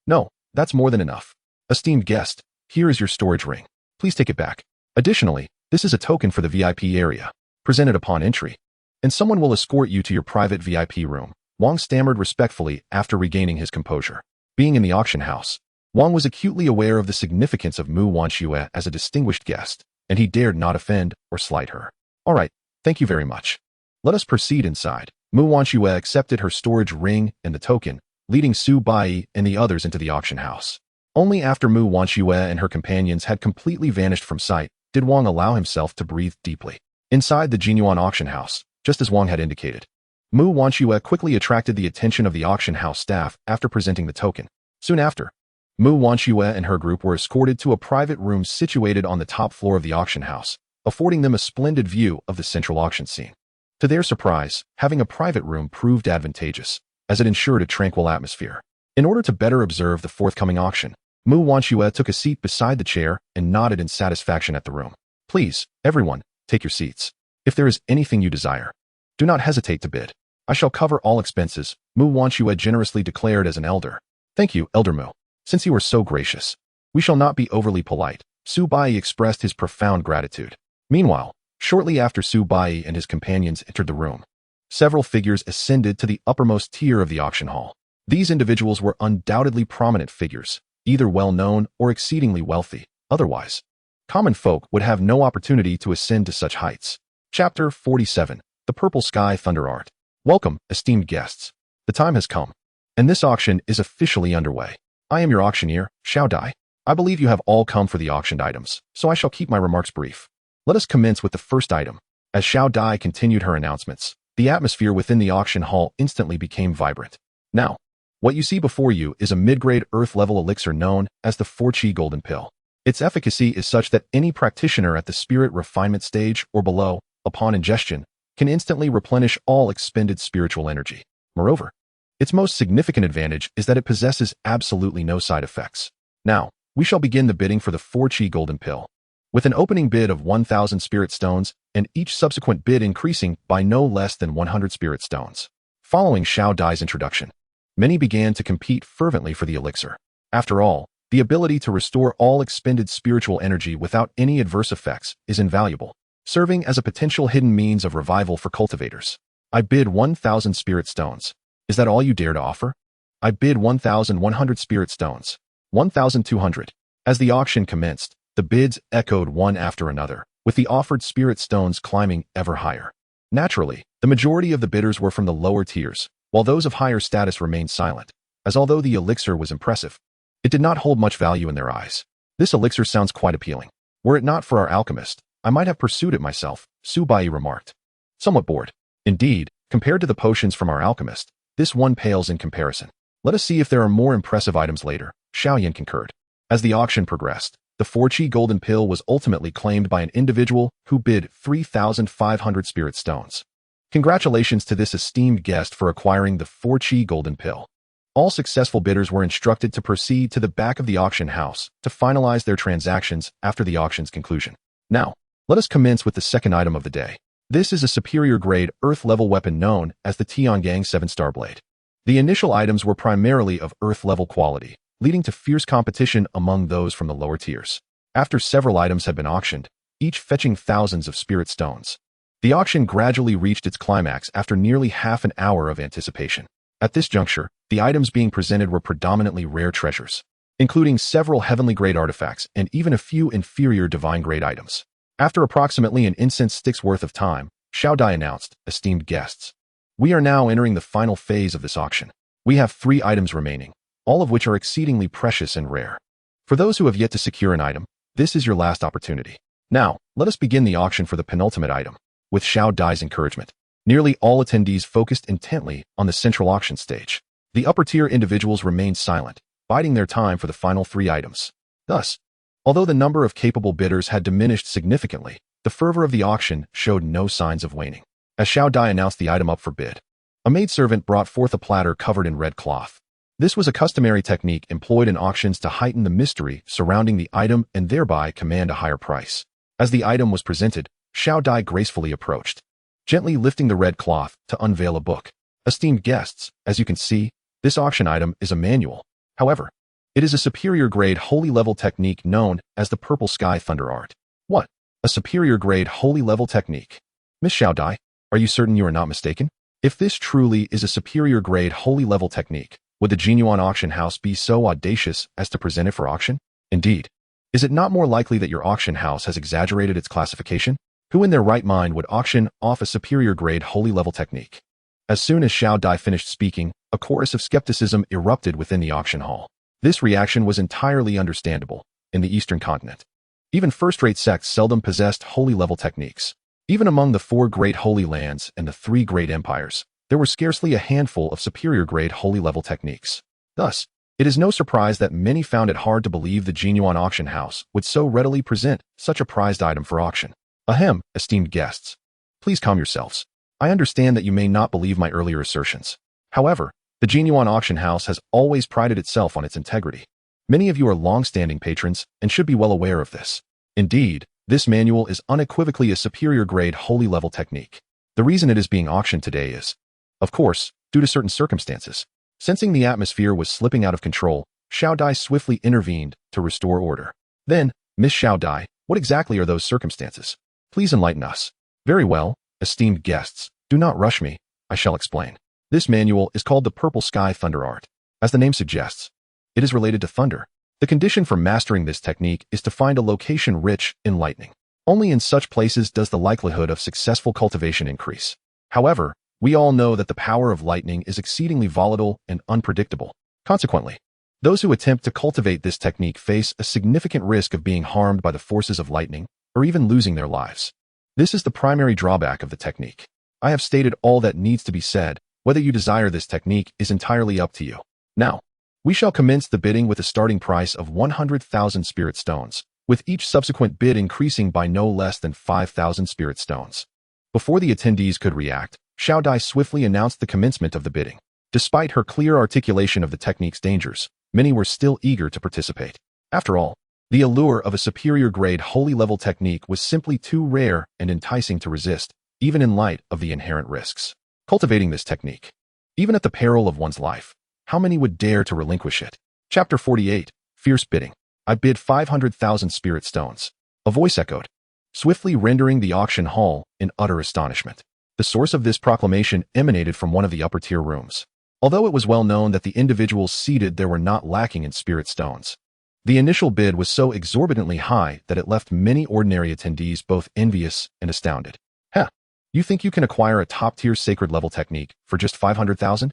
No, that's more than enough. Esteemed guest, here is your storage ring. Please take it back. Additionally, this is a token for the VIP area, presented upon entry, and someone will escort you to your private VIP room. Wang stammered respectfully after regaining his composure. Being in the auction house, Wang was acutely aware of the significance of Mu Wanshua as a distinguished guest, and he dared not offend or slight her. All right, thank you very much. Let us proceed inside. Mu Wanshua accepted her storage ring and the token, leading Su Bai and the others into the auction house. Only after Mu Wanshua and her companions had completely vanished from sight did Wang allow himself to breathe deeply. Inside the Jinyuan auction house, just as Wang had indicated, Mu Wanshua quickly attracted the attention of the auction house staff after presenting the token. Soon after, Mu Wanshua and her group were escorted to a private room situated on the top floor of the auction house, affording them a splendid view of the central auction scene. To their surprise, having a private room proved advantageous, as it ensured a tranquil atmosphere. In order to better observe the forthcoming auction, Mu Wanshua took a seat beside the chair and nodded in satisfaction at the room. Please, everyone, take your seats. If there is anything you desire, do not hesitate to bid. I shall cover all expenses, Mu Wanshua generously declared as an elder. Thank you, Elder Mu. Since you are so gracious, we shall not be overly polite. Su Bai expressed his profound gratitude. Meanwhile, shortly after Su Bai and his companions entered the room, several figures ascended to the uppermost tier of the auction hall. These individuals were undoubtedly prominent figures, either well-known or exceedingly wealthy. Otherwise, common folk would have no opportunity to ascend to such heights. Chapter 47. The Purple Sky Thunder Art. Welcome, esteemed guests. The time has come, and this auction is officially underway. I am your auctioneer, Xiao Dai. I believe you have all come for the auctioned items, so I shall keep my remarks brief. Let us commence with the first item. As Xiao Dai continued her announcements, the atmosphere within the auction hall instantly became vibrant. Now, what you see before you is a mid-grade earth-level elixir known as the 4-Chi Golden Pill. Its efficacy is such that any practitioner at the spirit refinement stage or below, upon ingestion, can instantly replenish all expended spiritual energy. Moreover, its most significant advantage is that it possesses absolutely no side effects. Now, we shall begin the bidding for the 4-Chi Golden Pill, with an opening bid of 1,000 spirit stones and each subsequent bid increasing by no less than 100 spirit stones. Following Xiao Dai's introduction, many began to compete fervently for the elixir. After all, the ability to restore all expended spiritual energy without any adverse effects is invaluable, serving as a potential hidden means of revival for cultivators. I bid 1,000 spirit stones. Is that all you dare to offer? I bid 1,100 spirit stones. 1,200. As the auction commenced, the bids echoed one after another, with the offered spirit stones climbing ever higher. Naturally, the majority of the bidders were from the lower tiers, while those of higher status remained silent, as although the elixir was impressive, it did not hold much value in their eyes. This elixir sounds quite appealing. Were it not for our alchemist, I might have pursued it myself, Su Bai remarked. Somewhat bored. Indeed, compared to the potions from our alchemist, this one pales in comparison. Let us see if there are more impressive items later, Xiaoyan concurred. As the auction progressed, the 4-chi golden pill was ultimately claimed by an individual who bid 3,500 spirit stones. Congratulations to this esteemed guest for acquiring the 4-chi golden pill. All successful bidders were instructed to proceed to the back of the auction house to finalize their transactions after the auction's conclusion. Now, let us commence with the second item of the day. This is a superior-grade Earth-level weapon known as the Tiangang 7-star blade. The initial items were primarily of Earth-level quality, leading to fierce competition among those from the lower tiers. After several items had been auctioned, each fetching thousands of spirit stones, the auction gradually reached its climax after nearly half an hour of anticipation. At this juncture, the items being presented were predominantly rare treasures, including several heavenly-grade artifacts and even a few inferior divine-grade items. After approximately an incense stick's worth of time, Xiao Dai announced, "Esteemed guests, we are now entering the final phase of this auction. We have 3 items remaining, all of which are exceedingly precious and rare. For those who have yet to secure an item, this is your last opportunity. Now, let us begin the auction for the penultimate item." With Xiao Dai's encouragement, nearly all attendees focused intently on the central auction stage. The upper-tier individuals remained silent, biding their time for the final 3 items. Thus, although the number of capable bidders had diminished significantly, the fervor of the auction showed no signs of waning. As Xiao Dai announced the item up for bid, a maidservant brought forth a platter covered in red cloth. This was a customary technique employed in auctions to heighten the mystery surrounding the item and thereby command a higher price. As the item was presented, Xiao Dai gracefully approached, gently lifting the red cloth to unveil a book. Esteemed guests, as you can see, this auction item is a manual. However, it is a superior-grade holy-level technique known as the Purple Sky Thunder Art. What? A superior-grade holy-level technique? Miss Xiao Dai, are you certain you are not mistaken? If this truly is a superior-grade holy-level technique, would the Jinyuan auction house be so audacious as to present it for auction? Indeed. Is it not more likely that your auction house has exaggerated its classification? Who in their right mind would auction off a superior-grade holy-level technique? As soon as Xiao Dai finished speaking, a chorus of skepticism erupted within the auction hall. This reaction was entirely understandable in the Eastern continent. Even first-rate sects seldom possessed holy-level techniques. Even among the 4 great holy lands and the 3 great empires, there were scarcely a handful of superior-grade holy-level techniques. Thus, it is no surprise that many found it hard to believe the Jinyuan auction house would so readily present such a prized item for auction. Ahem, esteemed guests. Please calm yourselves. I understand that you may not believe my earlier assertions. However, the Jinyuan auction house has always prided itself on its integrity. Many of you are long-standing patrons and should be well aware of this. Indeed, this manual is unequivocally a superior-grade holy-level technique. The reason it is being auctioned today is, of course, due to certain circumstances. Sensing the atmosphere was slipping out of control, Xiao Dai swiftly intervened to restore order. Then, Miss Xiao Dai, what exactly are those circumstances? Please enlighten us. Very well, esteemed guests, do not rush me, I shall explain. This manual is called the Purple Sky Thunder Art. As the name suggests, it is related to thunder. The condition for mastering this technique is to find a location rich in lightning. Only in such places does the likelihood of successful cultivation increase. However, we all know that the power of lightning is exceedingly volatile and unpredictable. Consequently, those who attempt to cultivate this technique face a significant risk of being harmed by the forces of lightning or even losing their lives. This is the primary drawback of the technique. I have stated all that needs to be said. Whether you desire this technique is entirely up to you. Now, we shall commence the bidding with a starting price of 100,000 spirit stones, with each subsequent bid increasing by no less than 5,000 spirit stones. Before the attendees could react, Xiao Dai swiftly announced the commencement of the bidding. Despite her clear articulation of the technique's dangers, many were still eager to participate. After all, the allure of a superior-grade holy-level technique was simply too rare and enticing to resist, even in light of the inherent risks. Cultivating this technique, even at the peril of one's life, how many would dare to relinquish it? Chapter 48, Fierce Bidding. I bid 500,000 spirit stones. A voice echoed, swiftly rendering the auction hall in utter astonishment. The source of this proclamation emanated from one of the upper-tier rooms. Although it was well known that the individuals seated there were not lacking in spirit stones, The initial bid was so exorbitantly high that it left many ordinary attendees both envious and astounded. Heh, you think you can acquire a top-tier sacred level technique for just 500,000?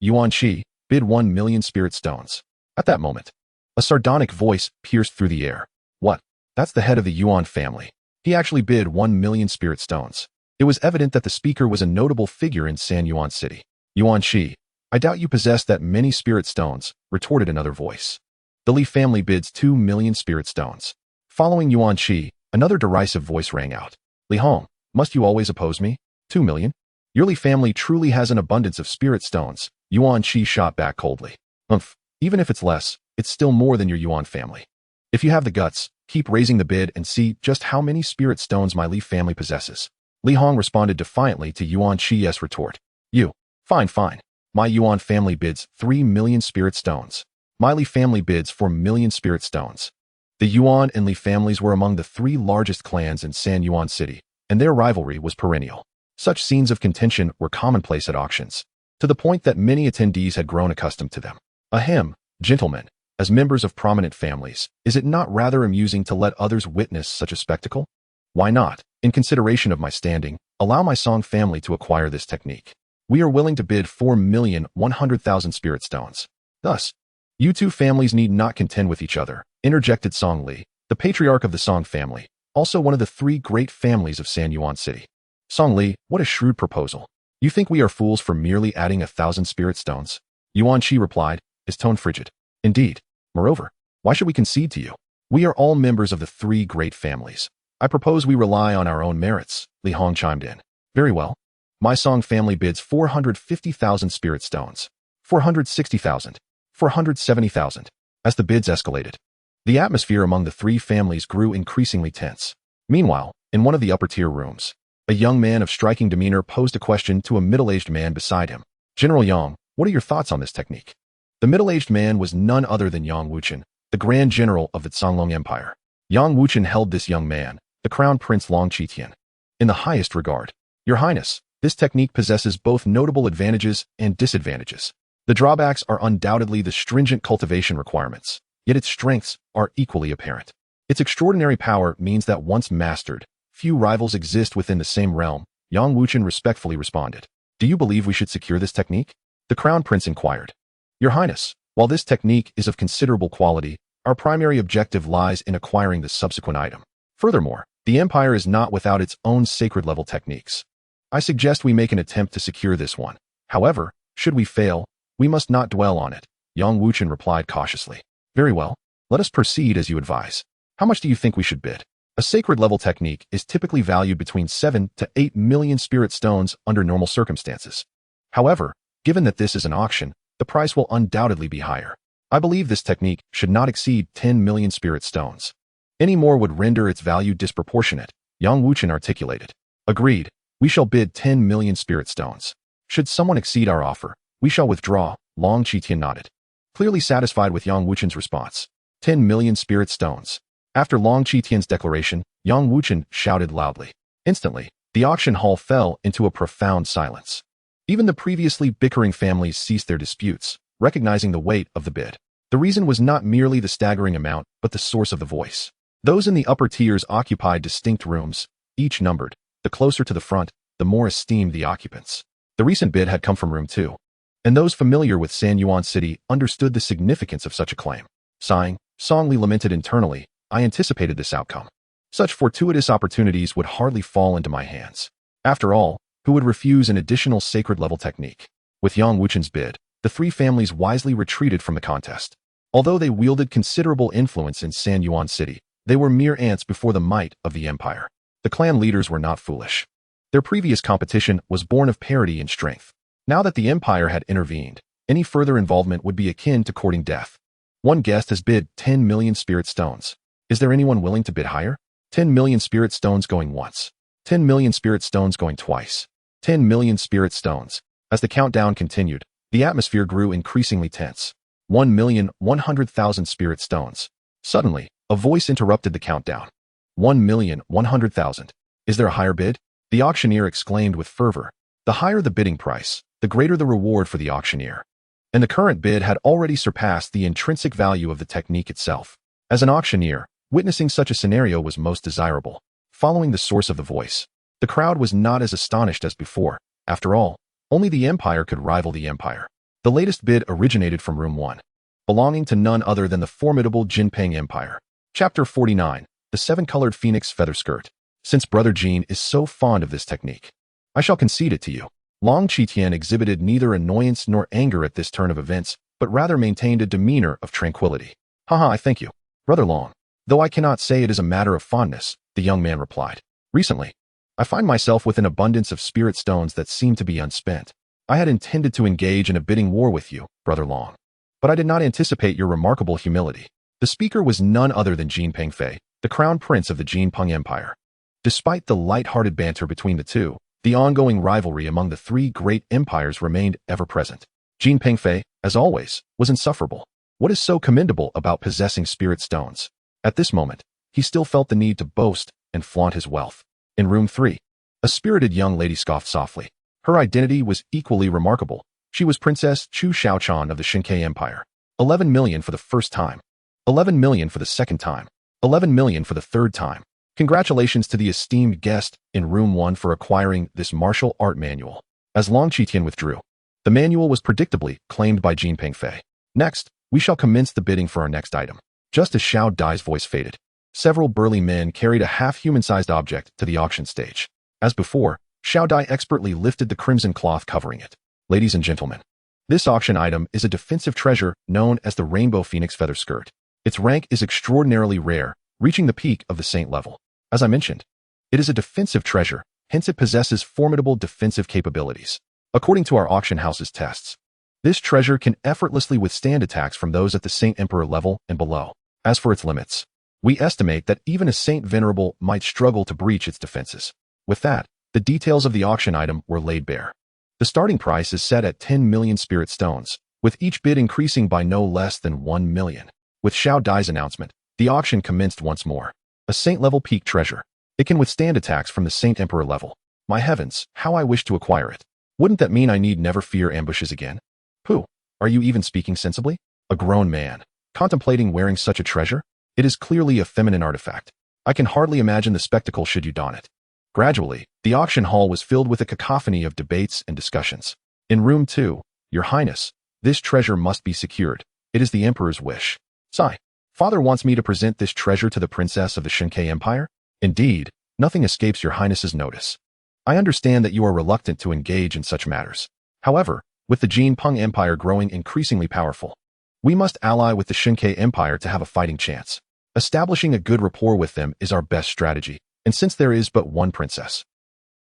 Yuan Shi, bid 1 million spirit stones. At that moment, a sardonic voice pierced through the air. What? That's the head of the Yuan family. He actually bid 1 million spirit stones. It was evident that the speaker was a notable figure in San Yuan City. Yuan Shi, I doubt you possess that many spirit stones, retorted another voice. The Li family bids 2 million spirit stones. Following Yuan Shi, another derisive voice rang out. Li Hong, must you always oppose me? 2 million? Your Li family truly has an abundance of spirit stones. Yuan Shi shot back coldly. Even if it's less, it's still more than your Yuan family. If you have the guts, keep raising the bid and see just how many spirit stones my Li family possesses. Li Hong responded defiantly to Yuan Shi's retort. Fine. My Yuan family bids 3 million spirit stones. My Li family bids 4 million spirit stones. The Yuan and Li families were among the 3 largest clans in San Yuan City, and their rivalry was perennial. Such scenes of contention were commonplace at auctions, to the point that many attendees had grown accustomed to them. Ahem, gentlemen, as members of prominent families, is it not rather amusing to let others witness such a spectacle? Why not, in consideration of my standing, allow my Song family to acquire this technique? We are willing to bid 4,100,000 spirit stones. Thus, you two families need not contend with each other, interjected Song Li, the patriarch of the Song family, also one of the 3 great families of San Yuan City. Song Li, what a shrewd proposal. You think we are fools for merely adding 1,000 spirit stones? Yuan Shi replied, his tone frigid. Indeed. Moreover, why should we concede to you? We are all members of the 3 great families. I propose we rely on our own merits, Li Hong chimed in. Very well. My Song family bids 450,000 spirit stones. 460,000. 470,000. As the bids escalated, the atmosphere among the 3 families grew increasingly tense. Meanwhile, in one of the upper-tier rooms, a young man of striking demeanor posed a question to a middle-aged man beside him. General Yang, what are your thoughts on this technique? The middle-aged man was none other than Yang Wuchen, the Grand General of the Songlong Empire. Yang Wuchen held this young man, the Crown Prince Long Qitian, in the highest regard. Your Highness, this technique possesses both notable advantages and disadvantages. The drawbacks are undoubtedly the stringent cultivation requirements, yet its strengths are equally apparent. Its extraordinary power means that once mastered, few rivals exist within the same realm. Yang Wuchen respectfully responded. Do you believe we should secure this technique? The Crown Prince inquired. Your Highness, while this technique is of considerable quality, our primary objective lies in acquiring the subsequent item. Furthermore, the Empire is not without its own sacred-level techniques. I suggest we make an attempt to secure this one. However, should we fail, we must not dwell on it, Yang Wuchen replied cautiously. Very well, let us proceed as you advise. How much do you think we should bid? A sacred-level technique is typically valued between 7 to 8 million spirit stones under normal circumstances. However, given that this is an auction, the price will undoubtedly be higher. I believe this technique should not exceed 10 million spirit stones. Any more would render its value disproportionate, Yang Wuchen articulated. Agreed, we shall bid 10 million spirit stones. Should someone exceed our offer, we shall withdraw, Long Qitian nodded. Clearly satisfied with Yang Wuchen's response. 10 million spirit stones. After Long Qitian's declaration, Yang Wuchen shouted loudly. Instantly, the auction hall fell into a profound silence. Even the previously bickering families ceased their disputes, recognizing the weight of the bid. The reason was not merely the staggering amount, but the source of the voice. Those in the upper tiers occupied distinct rooms, each numbered. The closer to the front, the more esteemed the occupants. The recent bid had come from room 2, and those familiar with San Yuan City understood the significance of such a claim. Sighing, Song Li lamented internally, I anticipated this outcome. Such fortuitous opportunities would hardly fall into my hands. After all, who would refuse an additional sacred-level technique? With Yang Wuchen's bid, the 3 families wisely retreated from the contest. Although they wielded considerable influence in San Yuan City, they were mere ants before the might of the empire. The clan leaders were not foolish. Their previous competition was born of parity in strength. Now that the empire had intervened, any further involvement would be akin to courting death. One guest has bid 10 million spirit stones. Is there anyone willing to bid higher? 10 million spirit stones going once. 10 million spirit stones going twice. 10 million spirit stones. As the countdown continued, the atmosphere grew increasingly tense. 1,100,000 spirit stones. Suddenly, a voice interrupted the countdown. 1,100,000. Is there a higher bid? The auctioneer exclaimed with fervor. The higher the bidding price, the greater the reward for the auctioneer. and the current bid had already surpassed the intrinsic value of the technique itself. As an auctioneer, witnessing such a scenario was most desirable. Following the source of the voice, the crowd was not as astonished as before. After all, only the Empire could rival the Empire. The latest bid originated from Room 1, belonging to none other than the formidable Jinping Empire. Chapter 49, The Seven-Colored Phoenix Feather Skirt. Since Brother Jean is so fond of this technique, I shall concede it to you. Long Qitian exhibited neither annoyance nor anger at this turn of events, but rather maintained a demeanor of tranquility. Haha, I thank you, Brother Long. Though I cannot say it is a matter of fondness, the young man replied. Recently, I find myself with an abundance of spirit stones that seem to be unspent. I had intended to engage in a bidding war with you, Brother Long, but I did not anticipate your remarkable humility. The speaker was none other than Jin Pengfei, the crown prince of the Jinpeng Empire. Despite the light-hearted banter between the two, the ongoing rivalry among the three great empires remained ever present. Jin Pengfei, as always, was insufferable. What is so commendable about possessing spirit stones? At this moment, he still felt the need to boast and flaunt his wealth. In room 3, a spirited young lady scoffed softly. Her identity was equally remarkable. She was Princess Chu Xiaochan of the Xianxia Empire. 11 million for the first time. 11 million for the second time. 11 million for the third time. Congratulations to the esteemed guest in room 1 for acquiring this martial art manual. As Long Qitian withdrew, the manual was predictably claimed by Jin Pengfei. Next, we shall commence the bidding for our next item. Just as Xiao Dai's voice faded, several burly men carried a half-human-sized object to the auction stage. As before, Xiao Dai expertly lifted the crimson cloth covering it. Ladies and gentlemen, this auction item is a defensive treasure known as the Rainbow Phoenix Feather Skirt. Its rank is extraordinarily rare, reaching the peak of the saint level. As I mentioned, it is a defensive treasure, hence it possesses formidable defensive capabilities. According to our auction house's tests, this treasure can effortlessly withstand attacks from those at the Saint Emperor level and below. As for its limits, we estimate that even a Saint Venerable might struggle to breach its defenses. With that, the details of the auction item were laid bare. The starting price is set at 10 million spirit stones, with each bid increasing by no less than 1 million. With Xiao Dai's announcement, the auction commenced once more. A Saint-level peak treasure. It can withstand attacks from the Saint Emperor level. My heavens, how I wish to acquire it. Wouldn't that mean I need never fear ambushes again? Pooh, are you even speaking sensibly? A grown man, contemplating wearing such a treasure? It is clearly a feminine artifact. I can hardly imagine the spectacle should you don it. Gradually, the auction hall was filled with a cacophony of debates and discussions. In room 2, Your Highness, this treasure must be secured. It is the Emperor's wish. Sigh. Father wants me to present this treasure to the princess of the Xianxia Empire? Indeed, nothing escapes your highness's notice. I understand that you are reluctant to engage in such matters. However, with the Jinpeng Empire growing increasingly powerful, we must ally with the Xianxia Empire to have a fighting chance. Establishing a good rapport with them is our best strategy, and since there is but one princess.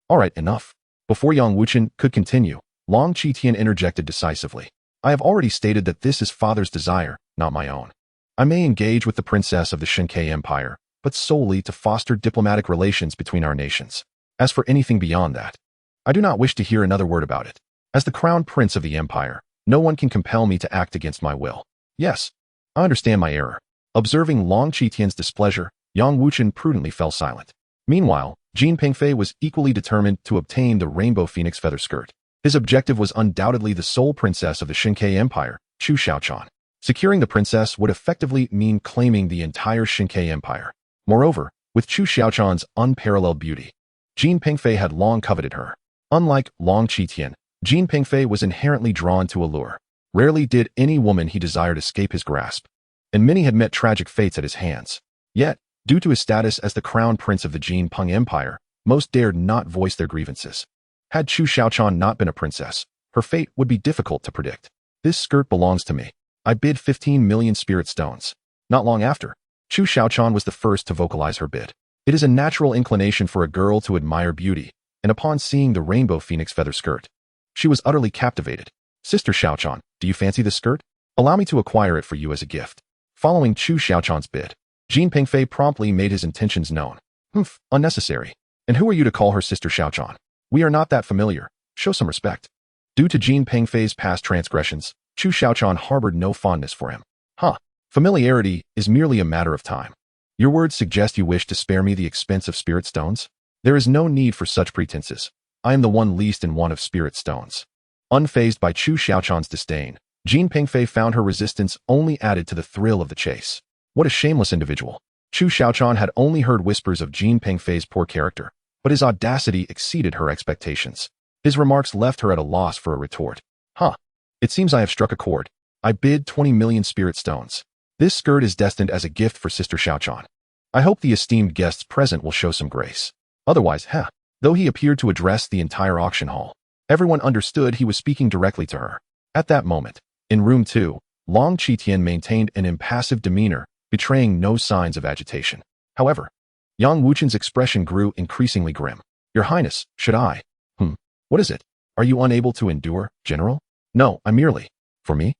All right, enough. Before Yang Wuchen could continue, Long Qitian interjected decisively. I have already stated that this is father's desire, not my own. I may engage with the princess of the Xianxia Empire, but solely to foster diplomatic relations between our nations. As for anything beyond that, I do not wish to hear another word about it. As the crown prince of the empire, no one can compel me to act against my will. Yes, I understand my error. Observing Long Qitian's displeasure, Yang Wuchen prudently fell silent. Meanwhile, Jin Pengfei was equally determined to obtain the Rainbow Phoenix Feather Skirt. His objective was undoubtedly the sole princess of the Xianxia Empire, Chu Xiaochan. Securing the princess would effectively mean claiming the entire Xianxia Empire. Moreover, with Chu Xiaochan's unparalleled beauty, Jin Pengfei had long coveted her. Unlike Long Qitian, Jin Pengfei was inherently drawn to allure. Rarely did any woman he desired escape his grasp, and many had met tragic fates at his hands. Yet, due to his status as the crown prince of the Jinpeng Empire, most dared not voice their grievances. Had Chu Xiaochan not been a princess, her fate would be difficult to predict. This skirt belongs to me. I bid 15 million spirit stones. Not long after, Chu Xiaochan was the first to vocalize her bid. It is a natural inclination for a girl to admire beauty, and upon seeing the Rainbow Phoenix Feather Skirt, she was utterly captivated. Sister Xiaochan, do you fancy this skirt? Allow me to acquire it for you as a gift. Following Chu Xiaochan's bid, Jin Pengfei promptly made his intentions known. Unnecessary. And who are you to call her Sister Xiaochan? We are not that familiar. Show some respect. Due to Jin Pengfei's past transgressions, Chu Xiaochan harbored no fondness for him. Familiarity is merely a matter of time. Your words suggest you wish to spare me the expense of spirit stones? There is no need for such pretenses. I am the one least in want of spirit stones. Unfazed by Chu Xiaochan's disdain, Jean Pingfei found her resistance only added to the thrill of the chase. What a shameless individual. Chu Xiaochan had only heard whispers of Jean Pingfei's poor character, but his audacity exceeded her expectations. His remarks left her at a loss for a retort. It seems I have struck a chord. I bid 20 million spirit stones. This skirt is destined as a gift for Sister Xiaochan. I hope the esteemed guests present will show some grace. Otherwise, Though he appeared to address the entire auction hall, everyone understood he was speaking directly to her. At that moment, in room 2, Long Qitian maintained an impassive demeanor, betraying no signs of agitation. However, Yang Wuchen's expression grew increasingly grim. Your Highness, should I? What is it? Are you unable to endure, General? No, I merely. For me?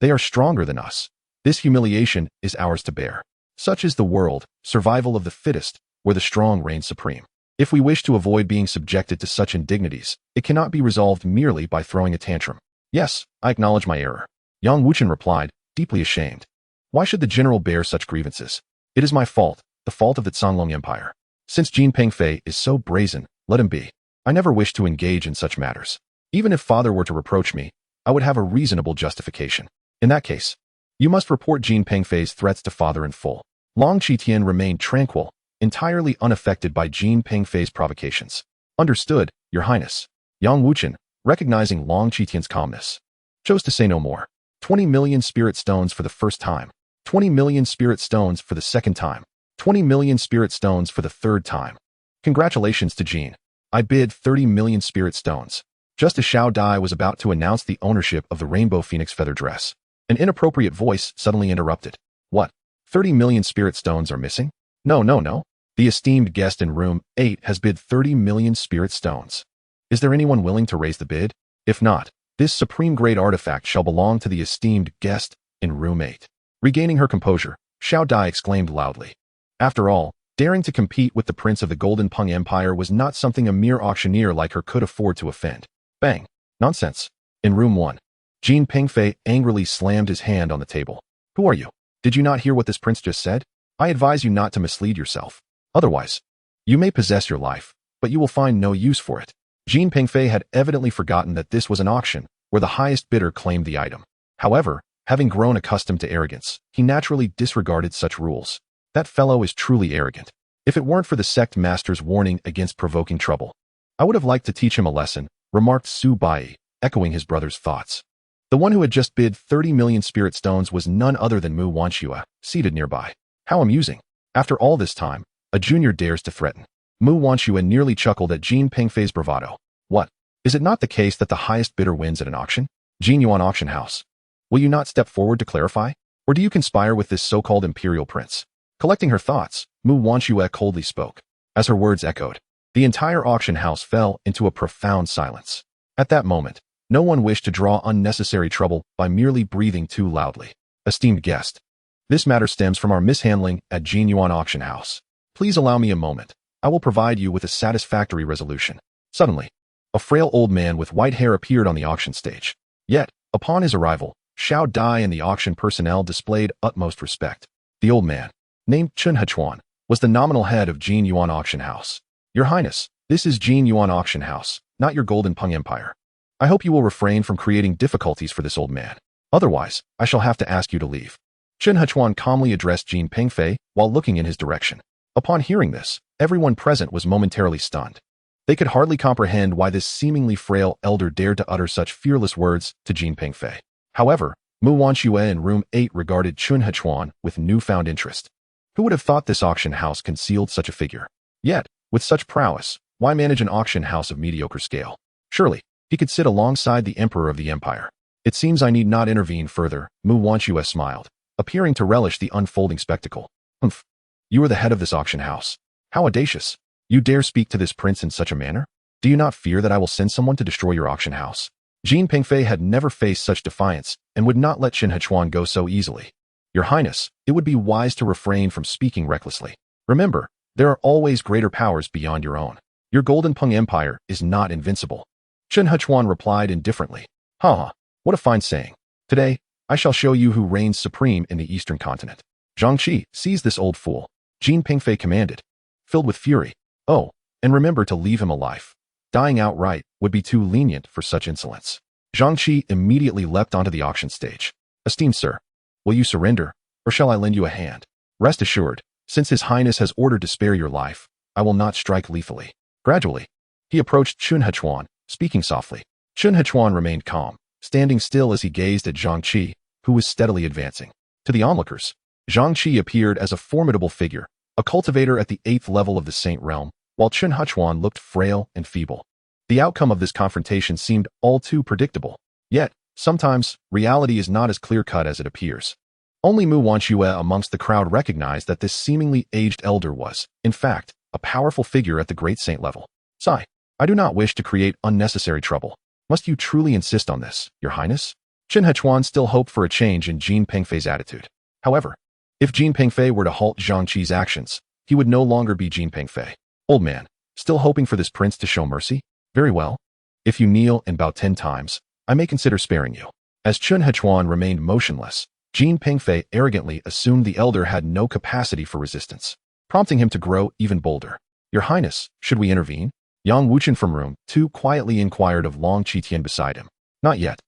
They are stronger than us. This humiliation is ours to bear. Such is the world, survival of the fittest, where the strong reign supreme. If we wish to avoid being subjected to such indignities, it cannot be resolved merely by throwing a tantrum. Yes, I acknowledge my error. Yang Wuchen replied, deeply ashamed. Why should the general bear such grievances? It is my fault, the fault of the Canglong Empire. Since Jean Pingfei is so brazen, let him be. I never wish to engage in such matters. Even if father were to reproach me, I would have a reasonable justification. In that case, you must report Jean Pingfei's threats to father in full. Long Qitian remained tranquil, entirely unaffected by Jean Pingfei's provocations. Understood, Your Highness. Yang Wuchen, recognizing Long Qitian's calmness, chose to say no more. 20 million spirit stones for the first time. 20 million spirit stones for the second time. 20 million spirit stones for the third time. Congratulations to Jean. I bid 30 million spirit stones. Just as Xiao Dai was about to announce the ownership of the Rainbow Phoenix feather dress, an inappropriate voice suddenly interrupted. What? 30 million spirit stones are missing? No. The esteemed guest in room 8 has bid 30 million spirit stones. Is there anyone willing to raise the bid? If not, this supreme grade artifact shall belong to the esteemed guest in room 8. Regaining her composure, Xiao Dai exclaimed loudly. After all, daring to compete with the prince of the Golden Peng Empire was not something a mere auctioneer like her could afford to offend. Bang! Nonsense. In room 1, Jean Pingfei angrily slammed his hand on the table. Who are you? Did you not hear what this prince just said? I advise you not to mislead yourself. Otherwise, you may possess your life, but you will find no use for it. Jean Pingfei had evidently forgotten that this was an auction, where the highest bidder claimed the item. However, having grown accustomed to arrogance, he naturally disregarded such rules. That fellow is truly arrogant. If it weren't for the sect master's warning against provoking trouble, I would have liked to teach him a lesson, remarked Su Bai, echoing his brother's thoughts. The one who had just bid 30 million spirit stones was none other than Mu Wanxue, seated nearby. How amusing. After all this time, a junior dares to threaten. Mu Wanxue nearly chuckled at Jean Pingfei's bravado. What? Is it not the case that the highest bidder wins at an auction? Jin Yuan Auction House. Will you not step forward to clarify? Or do you conspire with this so-called imperial prince? Collecting her thoughts, Mu Wanxue coldly spoke. As her words echoed, the entire auction house fell into a profound silence. At that moment, no one wished to draw unnecessary trouble by merely breathing too loudly. Esteemed guest, this matter stems from our mishandling at Jin Yuan Auction House. Please allow me a moment. I will provide you with a satisfactory resolution. Suddenly, a frail old man with white hair appeared on the auction stage. Yet, upon his arrival, Xiao Dai and the auction personnel displayed utmost respect. The old man, named Chun Hechuan, was the nominal head of Jin Yuan Auction House. Your Highness, this is Jin Yuan Auction House, not your Golden Peng Empire. I hope you will refrain from creating difficulties for this old man. Otherwise, I shall have to ask you to leave. Chun Hechuan calmly addressed Jean Pingfei while looking in his direction. Upon hearing this, everyone present was momentarily stunned. They could hardly comprehend why this seemingly frail elder dared to utter such fearless words to Jean Pingfei. However, Mu Wanxue in room 8 regarded Chun Hechuan with newfound interest. Who would have thought this auction house concealed such a figure? Yet, with such prowess, why manage an auction house of mediocre scale? Surely, he could sit alongside the emperor of the empire. It seems I need not intervene further, Mu Wanxue smiled, appearing to relish the unfolding spectacle. Humph. You are the head of this auction house. How audacious. You dare speak to this prince in such a manner? Do you not fear that I will send someone to destroy your auction house? Jean Pingfei had never faced such defiance and would not let Chun Hechuan go so easily. Your Highness, it would be wise to refrain from speaking recklessly. Remember, there are always greater powers beyond your own. Your Golden Peng Empire is not invincible. Chun Hechuan replied indifferently. What a fine saying. Today, I shall show you who reigns supreme in the eastern continent. Xianxia, seize this old fool. Jean Pingfei commanded, filled with fury. Oh, and remember to leave him alive. Dying outright would be too lenient for such insolence. Xianxia immediately leapt onto the auction stage. Esteemed sir, will you surrender, or shall I lend you a hand? Rest assured, since His Highness has ordered to spare your life, I will not strike lethally. Gradually, he approached Chunhechuan, speaking softly. Chunhechuan remained calm, standing still as he gazed at Xianxia, who was steadily advancing. To the onlookers, Xianxia appeared as a formidable figure, a cultivator at the 8th level of the Saint Realm, while Chunhechuan looked frail and feeble. The outcome of this confrontation seemed all too predictable. Yet, sometimes, reality is not as clear-cut as it appears. Only Mu Wanxue amongst the crowd recognized that this seemingly aged elder was, in fact, a powerful figure at the great saint level. Sigh. I do not wish to create unnecessary trouble. Must you truly insist on this, Your Highness? Chunhechuan still hoped for a change in Jin Pengfei's attitude. However, if Jin Pengfei were to halt Xianxi's actions, he would no longer be Jin Pengfei. Old man, still hoping for this prince to show mercy? Very well. If you kneel and bow 10 times, I may consider sparing you. As Chunhechuan remained motionless, Jin Pengfei arrogantly assumed the elder had no capacity for resistance, prompting him to grow even bolder. Your Highness, should we intervene? Yang Wuchen from room 2 quietly inquired of Long Qitian beside him. Not yet.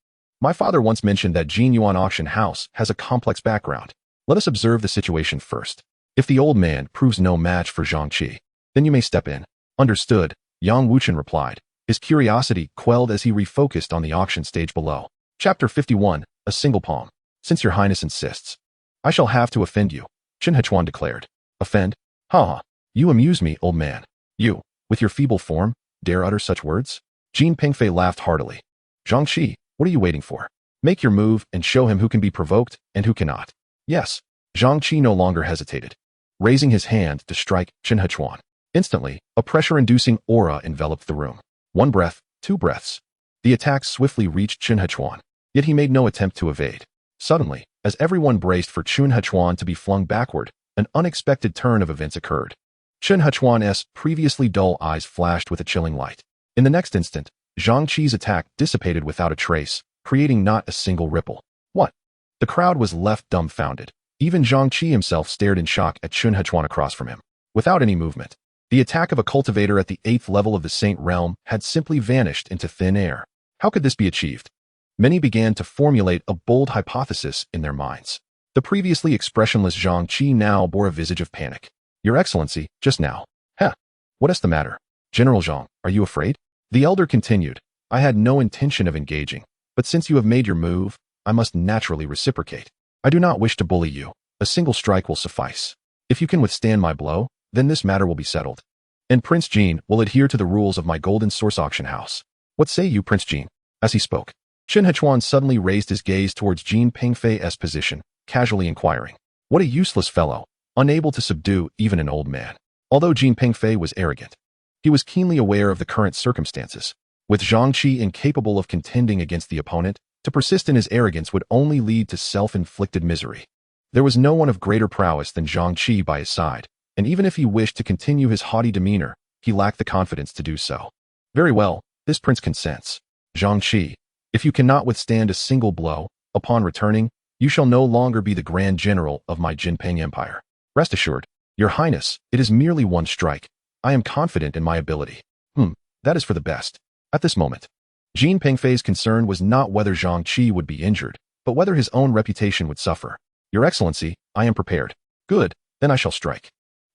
My father once mentioned that Jin Yuan auction house has a complex background. Let us observe the situation first. If the old man proves no match for Xianxia, then you may step in. Understood, Yang Wuchen replied, his curiosity quelled as he refocused on the auction stage below. Chapter 51, A Single Palm. Since Your Highness insists, I shall have to offend you, Chunhechuan declared. Offend? Ha! You amuse me, old man. You, with your feeble form, dare utter such words? Jin Pengfei laughed heartily. Xianxia, what are you waiting for? Make your move and show him who can be provoked and who cannot. Yes. Xianxia no longer hesitated, raising his hand to strike Chunhechuan. Instantly, a pressure-inducing aura enveloped the room. 1 breath, 2 breaths. The attack swiftly reached Chunhechuan, yet he made no attempt to evade. Suddenly, as everyone braced for Chunhechuan to be flung backward, an unexpected turn of events occurred. Chunhechuan's previously dull eyes flashed with a chilling light. In the next instant, Xianxi's attack dissipated without a trace, creating not a single ripple. What? The crowd was left dumbfounded. Even Xianxia himself stared in shock at Chunhechuan across from him. Without any movement, the attack of a cultivator at the 8th level of the Saint Realm had simply vanished into thin air. How could this be achieved? Many began to formulate a bold hypothesis in their minds. The previously expressionless Xianxia now bore a visage of panic. Your Excellency, just now. Heh. What is the matter? General Zhang, are you afraid? The elder continued. I had no intention of engaging, but since you have made your move, I must naturally reciprocate. I do not wish to bully you. A single strike will suffice. If you can withstand my blow, then this matter will be settled. And Prince Jin will adhere to the rules of my golden source auction house. What say you, Prince Jin? As he spoke, Chunhechuan suddenly raised his gaze towards Jin Pengfei's position, casually inquiring. What a useless fellow, unable to subdue even an old man. Although Jin Pengfei was arrogant, he was keenly aware of the current circumstances. With Xianxia incapable of contending against the opponent, to persist in his arrogance would only lead to self-inflicted misery. There was no one of greater prowess than Xianxia by his side, and even if he wished to continue his haughty demeanor, he lacked the confidence to do so. Very well, this prince consents. Xianxia, if you cannot withstand a single blow, upon returning, you shall no longer be the grand general of my Jinpeng Empire. Rest assured, Your Highness, it is merely 1 strike. I am confident in my ability. That is for the best. At this moment, Jin Pengfei's concern was not whether Xianxia would be injured, but whether his own reputation would suffer. Your Excellency, I am prepared. Good, then I shall strike.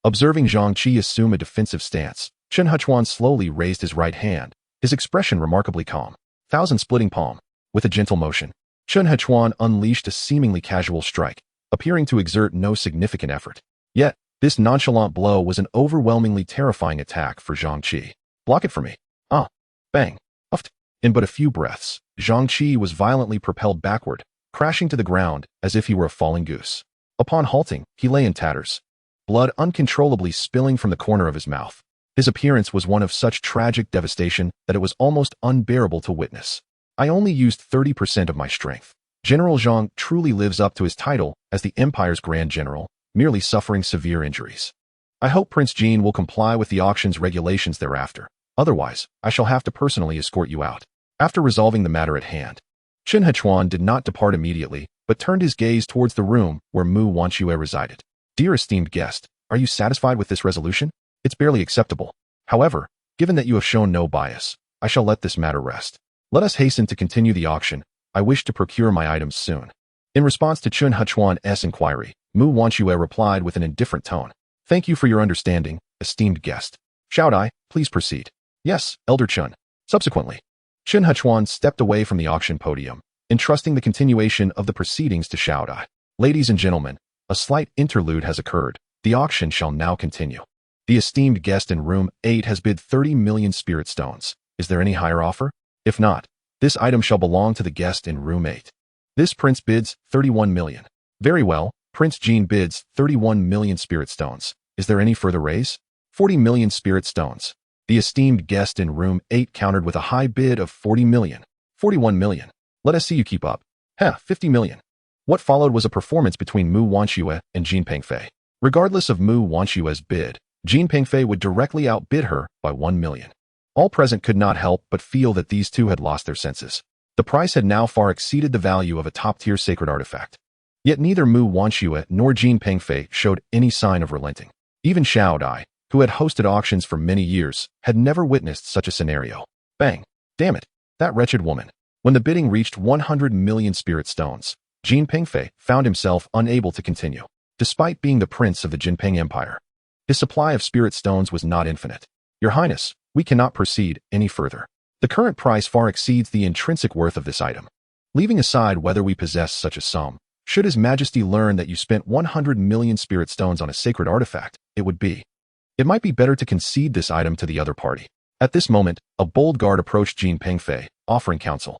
Observing Xianxia assume a defensive stance, Chunhechuan slowly raised his right hand, his expression remarkably calm. 1,000-splitting palm. With a gentle motion, Chunhechuan unleashed a seemingly casual strike, appearing to exert no significant effort. Yet, this nonchalant blow was an overwhelmingly terrifying attack for Xianxia. Block it for me. Ah. Bang. Uft. In but a few breaths, Xianxia was violently propelled backward, crashing to the ground as if he were a falling goose. Upon halting, he lay in tatters, blood uncontrollably spilling from the corner of his mouth. His appearance was one of such tragic devastation that it was almost unbearable to witness. I only used 30% of my strength. General Zhang truly lives up to his title as the Empire's Grand General, merely suffering severe injuries. I hope Prince Jin will comply with the auction's regulations thereafter. Otherwise, I shall have to personally escort you out. After resolving the matter at hand, Chunhechuan did not depart immediately, but turned his gaze towards the room where Mu Wanxue resided. Dear esteemed guest, are you satisfied with this resolution? It's barely acceptable. However, given that you have shown no bias, I shall let this matter rest. Let us hasten to continue the auction. I wish to procure my items soon. In response to Chun Huchuan's inquiry, Mu Wanxue replied with an indifferent tone. Thank you for your understanding, esteemed guest. Xiaodai, please proceed. Yes, Elder Chun. Subsequently, Chun Huchuan stepped away from the auction podium, entrusting the continuation of the proceedings to Xiaodai. Ladies and gentlemen, a slight interlude has occurred. The auction shall now continue. The esteemed guest in room 8 has bid 30 million spirit stones. Is there any higher offer? If not, this item shall belong to the guest in room 8. This prince bids 31 million. Very well, Prince Jean bids 31 million spirit stones. Is there any further raise? 40 million spirit stones. The esteemed guest in room 8 countered with a high bid of 40 million. 41 million. Let us see you keep up. 50 million. What followed was a performance between Mu Wanxue and Jean Pengfei. Regardless of Mu Wanxue's bid, Jean Pengfei would directly outbid her by 1 million. All present could not help but feel that these two had lost their senses. The price had now far exceeded the value of a top-tier sacred artifact. Yet neither Mu Wanxue nor Jean Pengfei showed any sign of relenting. Even Xiaodai, who had hosted auctions for many years, had never witnessed such a scenario. Bang! Damn it! That wretched woman. When the bidding reached 100 million spirit stones, Jean Pengfei found himself unable to continue. Despite being the prince of the Jinping Empire, his supply of spirit stones was not infinite. Your Highness, we cannot proceed any further. The current price far exceeds the intrinsic worth of this item. Leaving aside whether we possess such a sum, should His Majesty learn that you spent 100 million spirit stones on a sacred artifact, it might be better to concede this item to the other party. At this moment, a bold guard approached Jean Pengfei, offering counsel.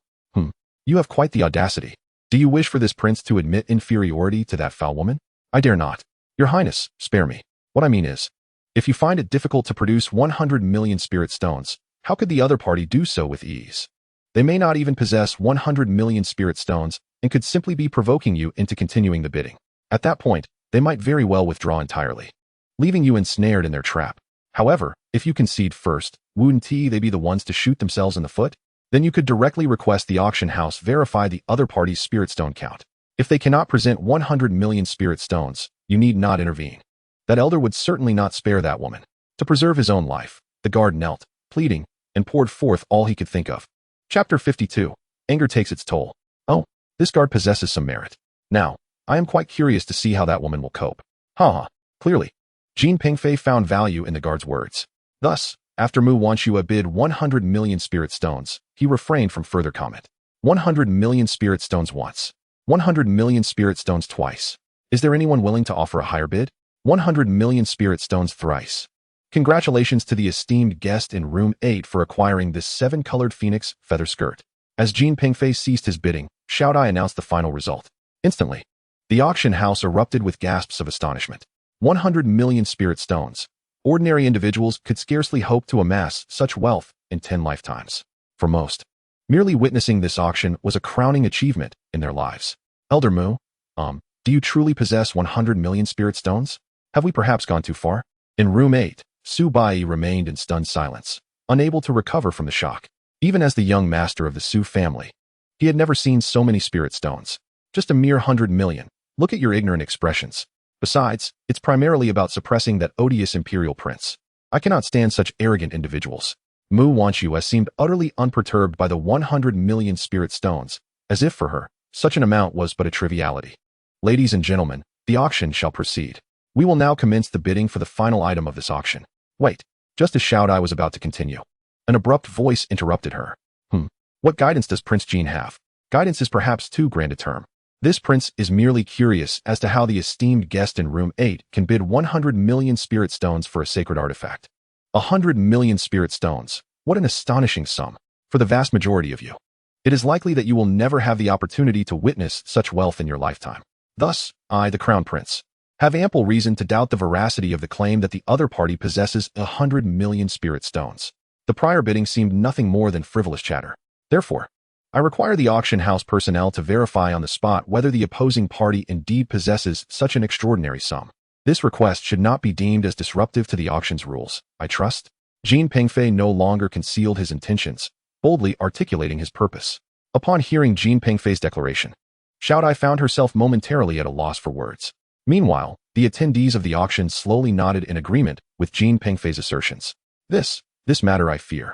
You have quite the audacity. Do you wish for this prince to admit inferiority to that foul woman? I dare not. Your Highness, spare me. What I mean is, if you find it difficult to produce 100 million spirit stones, how could the other party do so with ease? They may not even possess 100 million spirit stones and could simply be provoking you into continuing the bidding. At that point, they might very well withdraw entirely, leaving you ensnared in their trap. However, if you concede first, wouldn't they be the ones to shoot themselves in the foot? Then you could directly request the auction house verify the other party's spirit stone count. If they cannot present 100 million spirit stones, you need not intervene. That elder would certainly not spare that woman. To preserve his own life, the guard knelt, pleading, and poured forth all he could think of. Chapter 52. Anger takes its toll. Oh, this guard possesses some merit. Now, I am quite curious to see how that woman will cope. Clearly, Jean Pengfei found value in the guard's words. Thus, after Mu Wanxue bid 100 million spirit stones, he refrained from further comment. 100 million spirit stones once. 100 million spirit stones twice. Is there anyone willing to offer a higher bid? 100 million spirit stones thrice. Congratulations to the esteemed guest in room 8 for acquiring this 7-colored phoenix feather skirt. As Jean Pengfei ceased his bidding, Xiaodai announced the final result. Instantly, the auction house erupted with gasps of astonishment. 100 million spirit stones. Ordinary individuals could scarcely hope to amass such wealth in 10 lifetimes. For most, merely witnessing this auction was a crowning achievement in their lives. Elder Mu, do you truly possess 100 million spirit stones? Have we perhaps gone too far? In room 8, Su Bai remained in stunned silence, unable to recover from the shock. Even as the young master of the Su family, he had never seen so many spirit stones. Just a mere 100 million. Look at your ignorant expressions. Besides, it's primarily about suppressing that odious imperial prince. I cannot stand such arrogant individuals. Mu Wanxue seemed utterly unperturbed by the 100 million spirit stones, as if for her, such an amount was but a triviality. Ladies and gentlemen, the auction shall proceed. We will now commence the bidding for the final item of this auction. Wait, just as Xiaodai was about to continue, an abrupt voice interrupted her. What guidance does Prince Jean have? Guidance is perhaps too grand a term. This prince is merely curious as to how the esteemed guest in room 8 can bid 100 million spirit stones for a sacred artifact. 100 million spirit stones. What an astonishing sum. For the vast majority of you, it is likely that you will never have the opportunity to witness such wealth in your lifetime. Thus, I, the Crown Prince, have ample reason to doubt the veracity of the claim that the other party possesses 100 million spirit stones. The prior bidding seemed nothing more than frivolous chatter. Therefore, I require the auction house personnel to verify on the spot whether the opposing party indeed possesses such an extraordinary sum. This request should not be deemed as disruptive to the auction's rules, I trust. Jean Pengfei no longer concealed his intentions, boldly articulating his purpose. Upon hearing Jean Pengfei's declaration, Xiaodai found herself momentarily at a loss for words. Meanwhile, the attendees of the auction slowly nodded in agreement with Jean Pengfei's assertions. This matter I fear.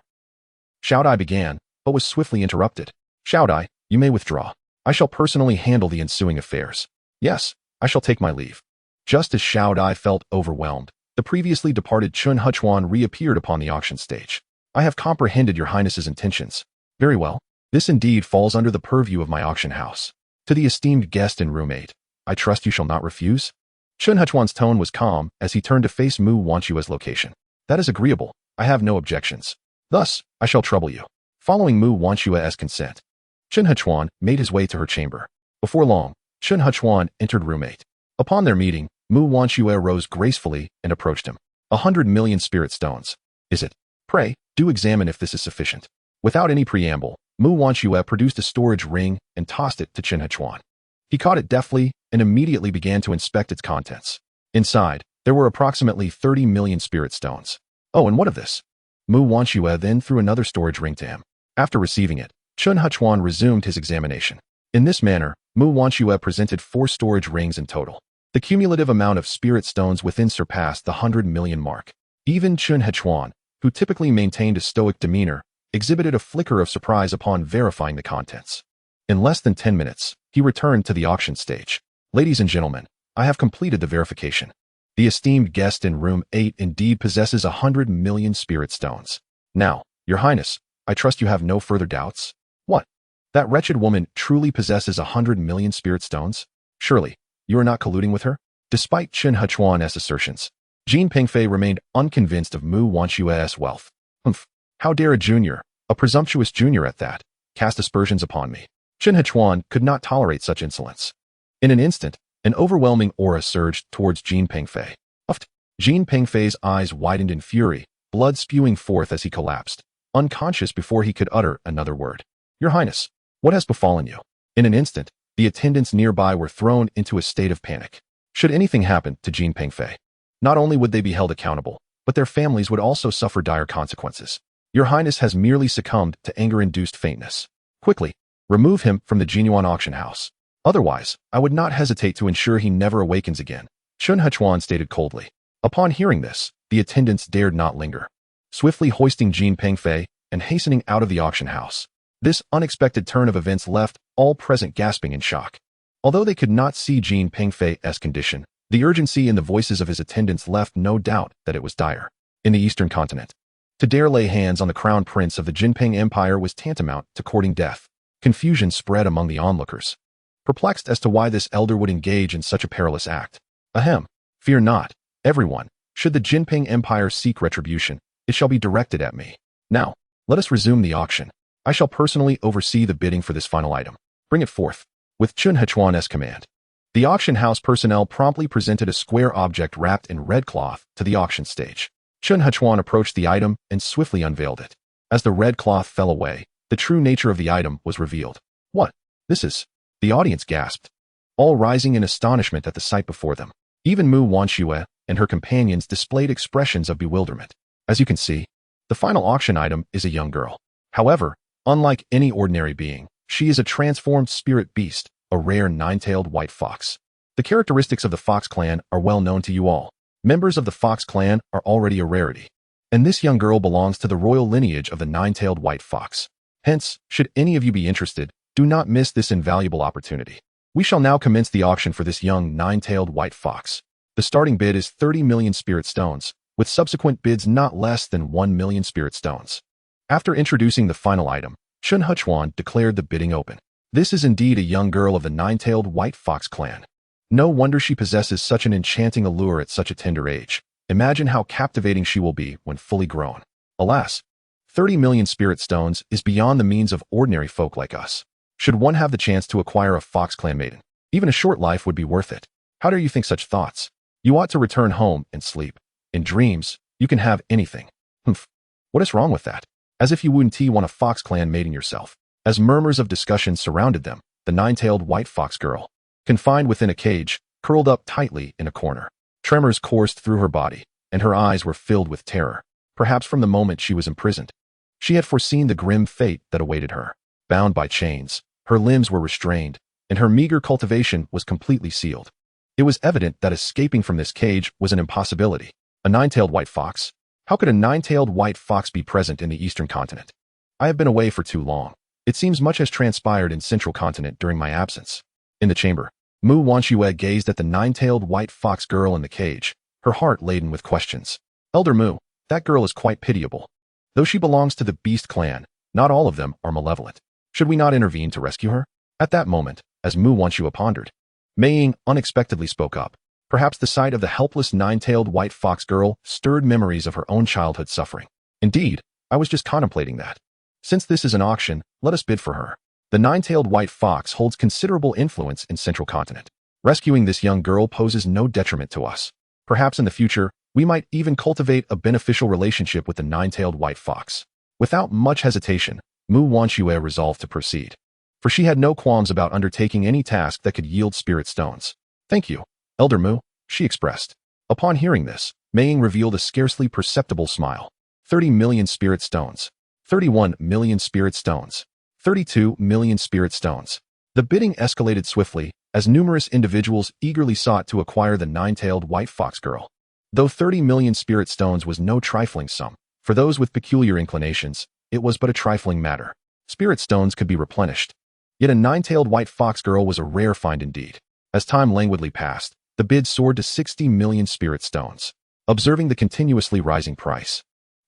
Xiaodai began, but was swiftly interrupted. Xiaodai, you may withdraw. I shall personally handle the ensuing affairs. Yes, I shall take my leave. Just as Xiaodai felt overwhelmed, the previously departed Chun Huchuan reappeared upon the auction stage. I have comprehended your highness's intentions. Very well. This indeed falls under the purview of my auction house. To the esteemed guest and roommate, I trust you shall not refuse? Chun Huchuan's tone was calm as he turned to face Mu Wanshua's location. That is agreeable. I have no objections. Thus, I shall trouble you. Following Mu Wanshua's consent, Chun Huchuan made his way to her chamber. Before long, Chun Huchuan entered roommate. Upon their meeting, Mu Wanshua rose gracefully and approached him. 100 million spirit stones. Is it? Pray, do examine if this is sufficient. Without any preamble, Mu Wanshua produced a storage ring and tossed it to Chun Huchuan. He caught it deftly and immediately began to inspect its contents. Inside, there were approximately 30 million spirit stones. Oh, and what of this? Mu Wanshua then threw another storage ring to him. After receiving it, Chun Huchuan resumed his examination. In this manner, Mu Wanshua presented 4 storage rings in total. The cumulative amount of spirit stones within surpassed the 100 million mark. Even Chun Huchuan, who typically maintained a stoic demeanor, exhibited a flicker of surprise upon verifying the contents. In less than 10 minutes, he returned to the auction stage. Ladies and gentlemen, I have completed the verification. The esteemed guest in room 8 indeed possesses 100 million spirit stones. Now, Your Highness, I trust you have no further doubts? What? That wretched woman truly possesses 100 million spirit stones? Surely, you are not colluding with her? Despite Chun Huchuan's assertions, Jin Pengfei remained unconvinced of Mu Wanshua's wealth. Humph, how dare a presumptuous junior at that, cast aspersions upon me? Chun Huchuan could not tolerate such insolence. In an instant, an overwhelming aura surged towards Jin Pengfei. Uffed. Jin Pengfei's eyes widened in fury, blood spewing forth as he collapsed, unconscious before he could utter another word. Your Highness, what has befallen you? In an instant, the attendants nearby were thrown into a state of panic. Should anything happen to Jin Pengfei, not only would they be held accountable, but their families would also suffer dire consequences. Your Highness has merely succumbed to anger-induced faintness. Quickly, remove him from the Jinyuan auction house. Otherwise, I would not hesitate to ensure he never awakens again, Chun Huchuan stated coldly. Upon hearing this, the attendants dared not linger. Swiftly hoisting Jin Pengfei and hastening out of the auction house. This unexpected turn of events left all present gasping in shock. Although they could not see Jin Pengfei's condition, the urgency in the voices of his attendants left no doubt that it was dire. In the eastern continent, to dare lay hands on the crown prince of the Jinping Empire was tantamount to courting death. Confusion spread among the onlookers, perplexed as to why this elder would engage in such a perilous act. Ahem, fear not, everyone. Should the Jinping Empire seek retribution, it shall be directed at me. Now, let us resume the auction. I shall personally oversee the bidding for this final item. Bring it forth. With Chun Huchuan's command, the auction house personnel promptly presented a square object wrapped in red cloth to the auction stage. Chun Huchuan approached the item and swiftly unveiled it. As the red cloth fell away, the true nature of the item was revealed. What? This is... The audience gasped, all rising in astonishment at the sight before them. Even Mu Wanshua and her companions displayed expressions of bewilderment. As you can see, the final auction item is a young girl. However, unlike any ordinary being, she is a transformed spirit beast, a rare nine-tailed white fox. The characteristics of the Fox clan are well known to you all. Members of the Fox clan are already a rarity, and this young girl belongs to the royal lineage of the nine-tailed white fox. Hence, should any of you be interested, do not miss this invaluable opportunity. We shall now commence the auction for this young nine-tailed white fox. The starting bid is 30 million spirit stones, with subsequent bids not less than 1 million spirit stones. After introducing the final item, Chun Huchuan declared the bidding open. This is indeed a young girl of the nine-tailed white fox clan. No wonder she possesses such an enchanting allure at such a tender age. Imagine how captivating she will be when fully grown. Alas, 30 million spirit stones is beyond the means of ordinary folk like us. Should one have the chance to acquire a Fox clan maiden, even a short life would be worth it. How dare you think such thoughts? You ought to return home and sleep. In dreams, you can have anything. Humph. What is wrong with that? As if you wouldn't want a Fox clan maiden yourself. As murmurs of discussion surrounded them, the nine-tailed white fox girl, confined within a cage, curled up tightly in a corner. Tremors coursed through her body, and her eyes were filled with terror, perhaps from the moment she was imprisoned. She had foreseen the grim fate that awaited her. Bound by chains, her limbs were restrained, and her meager cultivation was completely sealed. It was evident that escaping from this cage was an impossibility. A nine-tailed white fox? How could a nine-tailed white fox be present in the eastern continent? I have been away for too long. It seems much has transpired in Central Continent during my absence. In the chamber, Mu Wanxue gazed at the nine-tailed white fox girl in the cage, her heart laden with questions. Elder Mu, that girl is quite pitiable. Though she belongs to the Beast clan, not all of them are malevolent. Should we not intervene to rescue her? At that moment, as Mu Wanxue pondered, Mei Ying unexpectedly spoke up. Perhaps the sight of the helpless nine-tailed white fox girl stirred memories of her own childhood suffering. Indeed, I was just contemplating that. Since this is an auction, let us bid for her. The nine-tailed white fox holds considerable influence in Central Continent. Rescuing this young girl poses no detriment to us. Perhaps in the future, we might even cultivate a beneficial relationship with the nine-tailed white fox. Without much hesitation, Mu Wanxue resolved to proceed. For she had no qualms about undertaking any task that could yield spirit stones. Thank you, Elder Mu, she expressed. Upon hearing this, Mei Ying revealed a scarcely perceptible smile. 30 million spirit stones. 31 million spirit stones. 32 million spirit stones. The bidding escalated swiftly, as numerous individuals eagerly sought to acquire the nine-tailed white fox girl. Though 30 million spirit stones was no trifling sum, for those with peculiar inclinations, it was but a trifling matter. Spirit stones could be replenished. Yet a nine-tailed white fox girl was a rare find indeed. As time languidly passed, the bid soared to 60 million spirit stones. Observing the continuously rising price,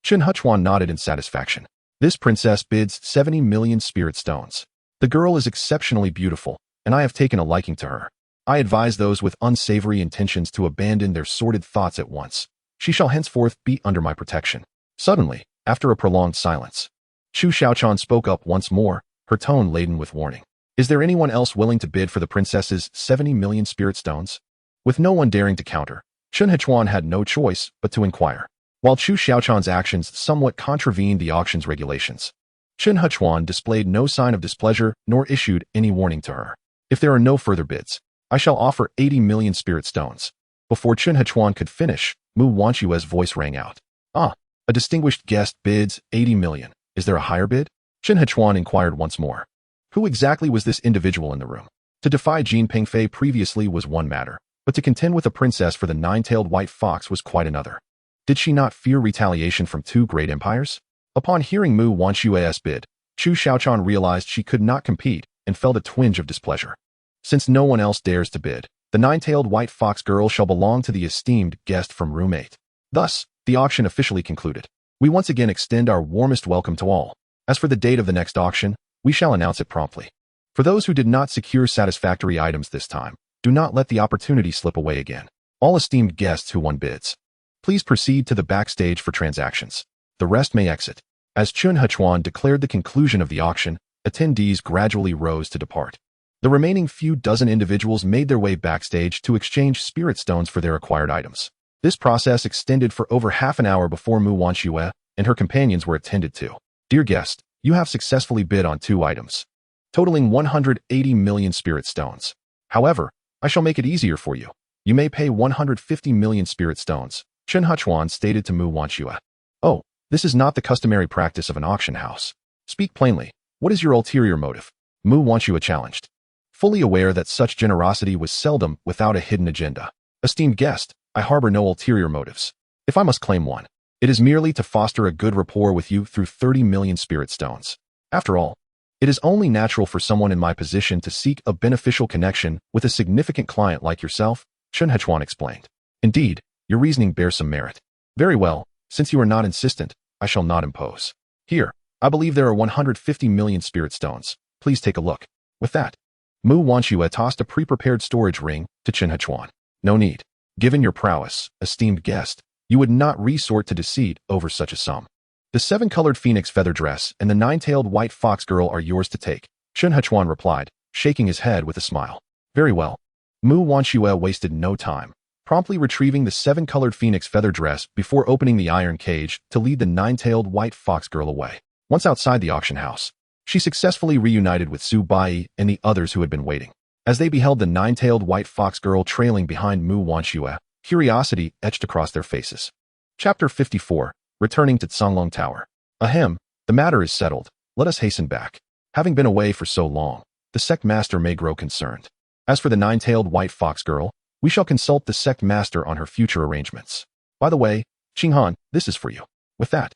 Xianxiahuan nodded in satisfaction. This princess bids 70 million spirit stones. The girl is exceptionally beautiful, and I have taken a liking to her. I advise those with unsavory intentions to abandon their sordid thoughts at once. She shall henceforth be under my protection. Suddenly, after a prolonged silence, Chu Xiaochan spoke up once more, her tone laden with warning. Is there anyone else willing to bid for the princess's 70 million spirit stones? With no one daring to counter, Xianxiahuan had no choice but to inquire. While Chu Xiaochan's actions somewhat contravened the auction's regulations, Xianxiahuan displayed no sign of displeasure nor issued any warning to her. If there are no further bids, I shall offer 80 million spirit stones. Before Xianxiahuan could finish, Mu Wanxue's voice rang out. Ah, a distinguished guest bids 80 million. Is there a higher bid? Xianxiahuan inquired once more. Who exactly was this individual in the room? To defy Jin Pingfei previously was one matter, but to contend with a princess for the nine-tailed white fox was quite another. Did she not fear retaliation from two great empires? Upon hearing Mu Wanxue's bid, Chu Xiaochan realized she could not compete and felt a twinge of displeasure. Since no one else dares to bid, the nine-tailed white fox girl shall belong to the esteemed guest from room 8. Thus, the auction officially concluded. We once again extend our warmest welcome to all. As for the date of the next auction, we shall announce it promptly. For those who did not secure satisfactory items this time, do not let the opportunity slip away again. All esteemed guests who won bids, please proceed to the backstage for transactions. The rest may exit. As Xianxiahuan declared the conclusion of the auction, attendees gradually rose to depart. The remaining few dozen individuals made their way backstage to exchange spirit stones for their acquired items. This process extended for over half an hour before Mu Wanxue and her companions were attended to. Dear guest, you have successfully bid on 2 items, totaling 180 million spirit stones. However, I shall make it easier for you. You may pay 150 million spirit stones, Xianxiahuan stated to Mu Wanxue. Oh, this is not the customary practice of an auction house. Speak plainly. What is your ulterior motive? Mu Wanxue challenged. Fully aware that such generosity was seldom without a hidden agenda. Esteemed guest, I harbor no ulterior motives. If I must claim one, it is merely to foster a good rapport with you through 30 million spirit stones. After all, it is only natural for someone in my position to seek a beneficial connection with a significant client like yourself, Xianxiahuan explained. Indeed, your reasoning bears some merit. Very well, since you are not insistent, I shall not impose. Here, I believe there are 150 million spirit stones. Please take a look. With that, Mu Wanxue tossed a pre-prepared storage ring to Xianxiahuan. No need. Given your prowess, esteemed guest, you would not resort to deceit over such a sum. The 7-colored phoenix feather dress and the 9-tailed white fox girl are yours to take, Xianxiahuan replied, shaking his head with a smile. Very well. Mu Wanxue wasted no time, promptly retrieving the 7-colored phoenix feather dress before opening the iron cage to lead the 9-tailed white fox girl away. Once outside the auction house, she successfully reunited with Su Bai and the others who had been waiting. As they beheld the 9-tailed white fox girl trailing behind Mu Wanxue, curiosity etched across their faces. Chapter 54. Returning to Songlong Tower. Ahem, the matter is settled. Let us hasten back. Having been away for so long, the sect master may grow concerned. As for the 9-tailed white fox girl, we shall consult the sect master on her future arrangements. By the way, Xinghan, this is for you. With that,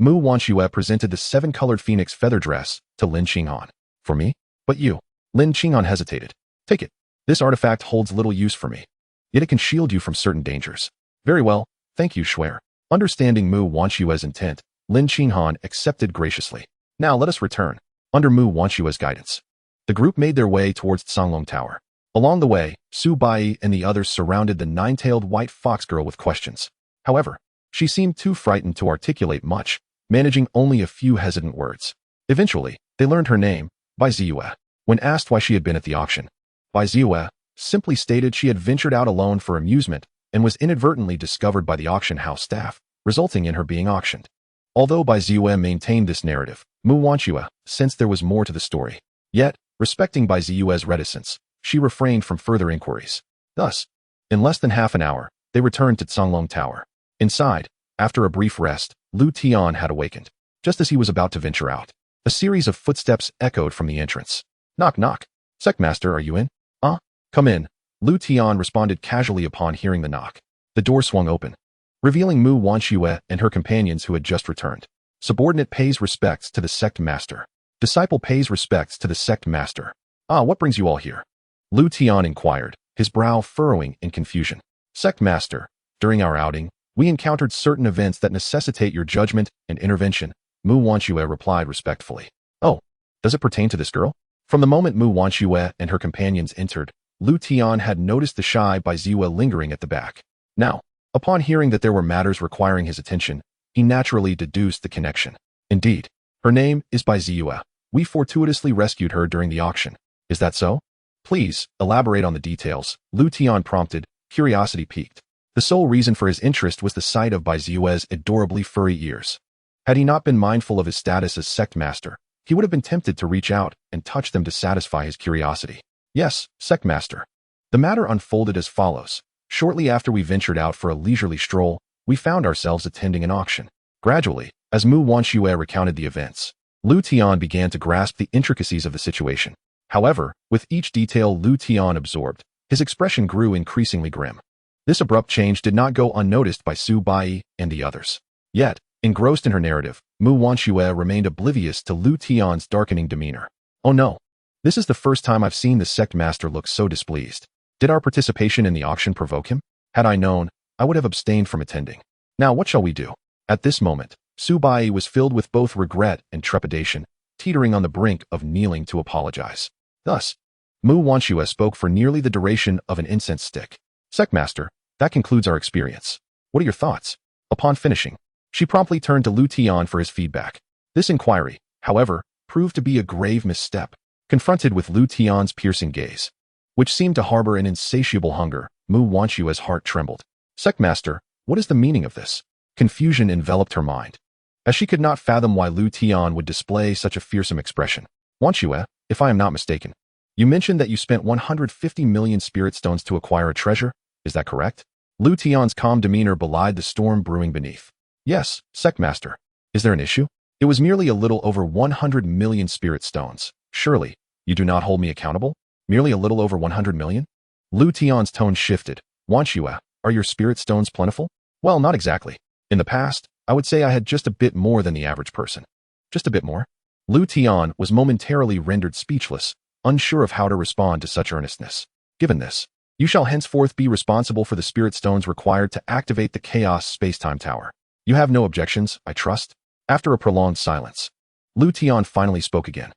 Mu Wanxue presented the 7-colored phoenix feather dress to Lin Qinghan. For me? But you. Lin Qinghan hesitated. Take it. This artifact holds little use for me. Yet it can shield you from certain dangers. Very well, thank you, Shuer. Understanding Mu Wanxue's intent, Lin Qinghan accepted graciously. Now let us return. Under Mu Wanxue's guidance, the group made their way towards Songlong Tower. Along the way, Su Bai and the others surrounded the 9-tailed white fox girl with questions. However, she seemed too frightened to articulate much, managing only a few hesitant words. Eventually, they learned her name, Bai Ziyue. When asked why she had been at the auction, Bai Ziyue simply stated she had ventured out alone for amusement and was inadvertently discovered by the auction house staff, resulting in her being auctioned. Although Bai Ziyue maintained this narrative, Mu Wanxue sensed there was more to the story. Yet, respecting Bai Ziyue's reticence, she refrained from further inquiries. Thus, in less than half an hour, they returned to Songlong Tower. Inside, after a brief rest, Liutian had awakened. Just as he was about to venture out, a series of footsteps echoed from the entrance. Knock, knock. Sectmaster, are you in? Come in. Liutian responded casually upon hearing the knock. The door swung open, revealing Mu Wanxue and her companions who had just returned. Subordinate pays respects to the sect master. Disciple pays respects to the sect master. What brings you all here? Liutian inquired, his brow furrowing in confusion. Sect master, during our outing, we encountered certain events that necessitate your judgment and intervention, Mu Wanxue replied respectfully. Oh, does it pertain to this girl? From the moment Mu Wanxue and her companions entered, Liutian had noticed the shy Bai Ziyue lingering at the back. Now, upon hearing that there were matters requiring his attention, he naturally deduced the connection. Indeed, her name is Bai Ziyue. We fortuitously rescued her during the auction. Is that so? Please, elaborate on the details, Liutian prompted, curiosity piqued. The sole reason for his interest was the sight of Bai Ziyue's adorably furry ears. Had he not been mindful of his status as sect master, he would have been tempted to reach out and touch them to satisfy his curiosity. Yes, sect master. The matter unfolded as follows. Shortly after we ventured out for a leisurely stroll, we found ourselves attending an auction. Gradually, as Mu Wanxue recounted the events, Liutian began to grasp the intricacies of the situation. However, with each detail Liutian absorbed, his expression grew increasingly grim. This abrupt change did not go unnoticed by Su Bai and the others. Yet, engrossed in her narrative, Mu Wanxue remained oblivious to Liutian's darkening demeanor. Oh no. This is the first time I've seen the sect master look so displeased. Did our participation in the auction provoke him? Had I known, I would have abstained from attending. Now what shall we do? At this moment, Su Bai was filled with both regret and trepidation, teetering on the brink of kneeling to apologize. Thus, Mu Wanxue spoke for nearly the duration of an incense stick. Sectmaster, that concludes our experience. What are your thoughts? Upon finishing, she promptly turned to Liutian for his feedback. This inquiry, however, proved to be a grave misstep. Confronted with Liutian's piercing gaze, which seemed to harbor an insatiable hunger, Mu Wanxue's heart trembled. Sectmaster, what is the meaning of this? Confusion enveloped her mind, as she could not fathom why Liutian would display such a fearsome expression. Wanxue, if I am not mistaken, you mentioned that you spent 150 million spirit stones to acquire a treasure, is that correct? Liutian's calm demeanor belied the storm brewing beneath. Yes, Sectmaster. Is there an issue? It was merely a little over 100 million spirit stones. Surely, you do not hold me accountable? Merely a little over 100 million? Liutian's tone shifted. Wanxue, are your spirit stones plentiful? Well, not exactly. In the past, I would say I had just a bit more than the average person. Just a bit more? Liutian was momentarily rendered speechless, unsure of how to respond to such earnestness. Given this, you shall henceforth be responsible for the spirit stones required to activate the Chaos Space-Time Tower. You have no objections, I trust? After a prolonged silence, Liutian finally spoke again.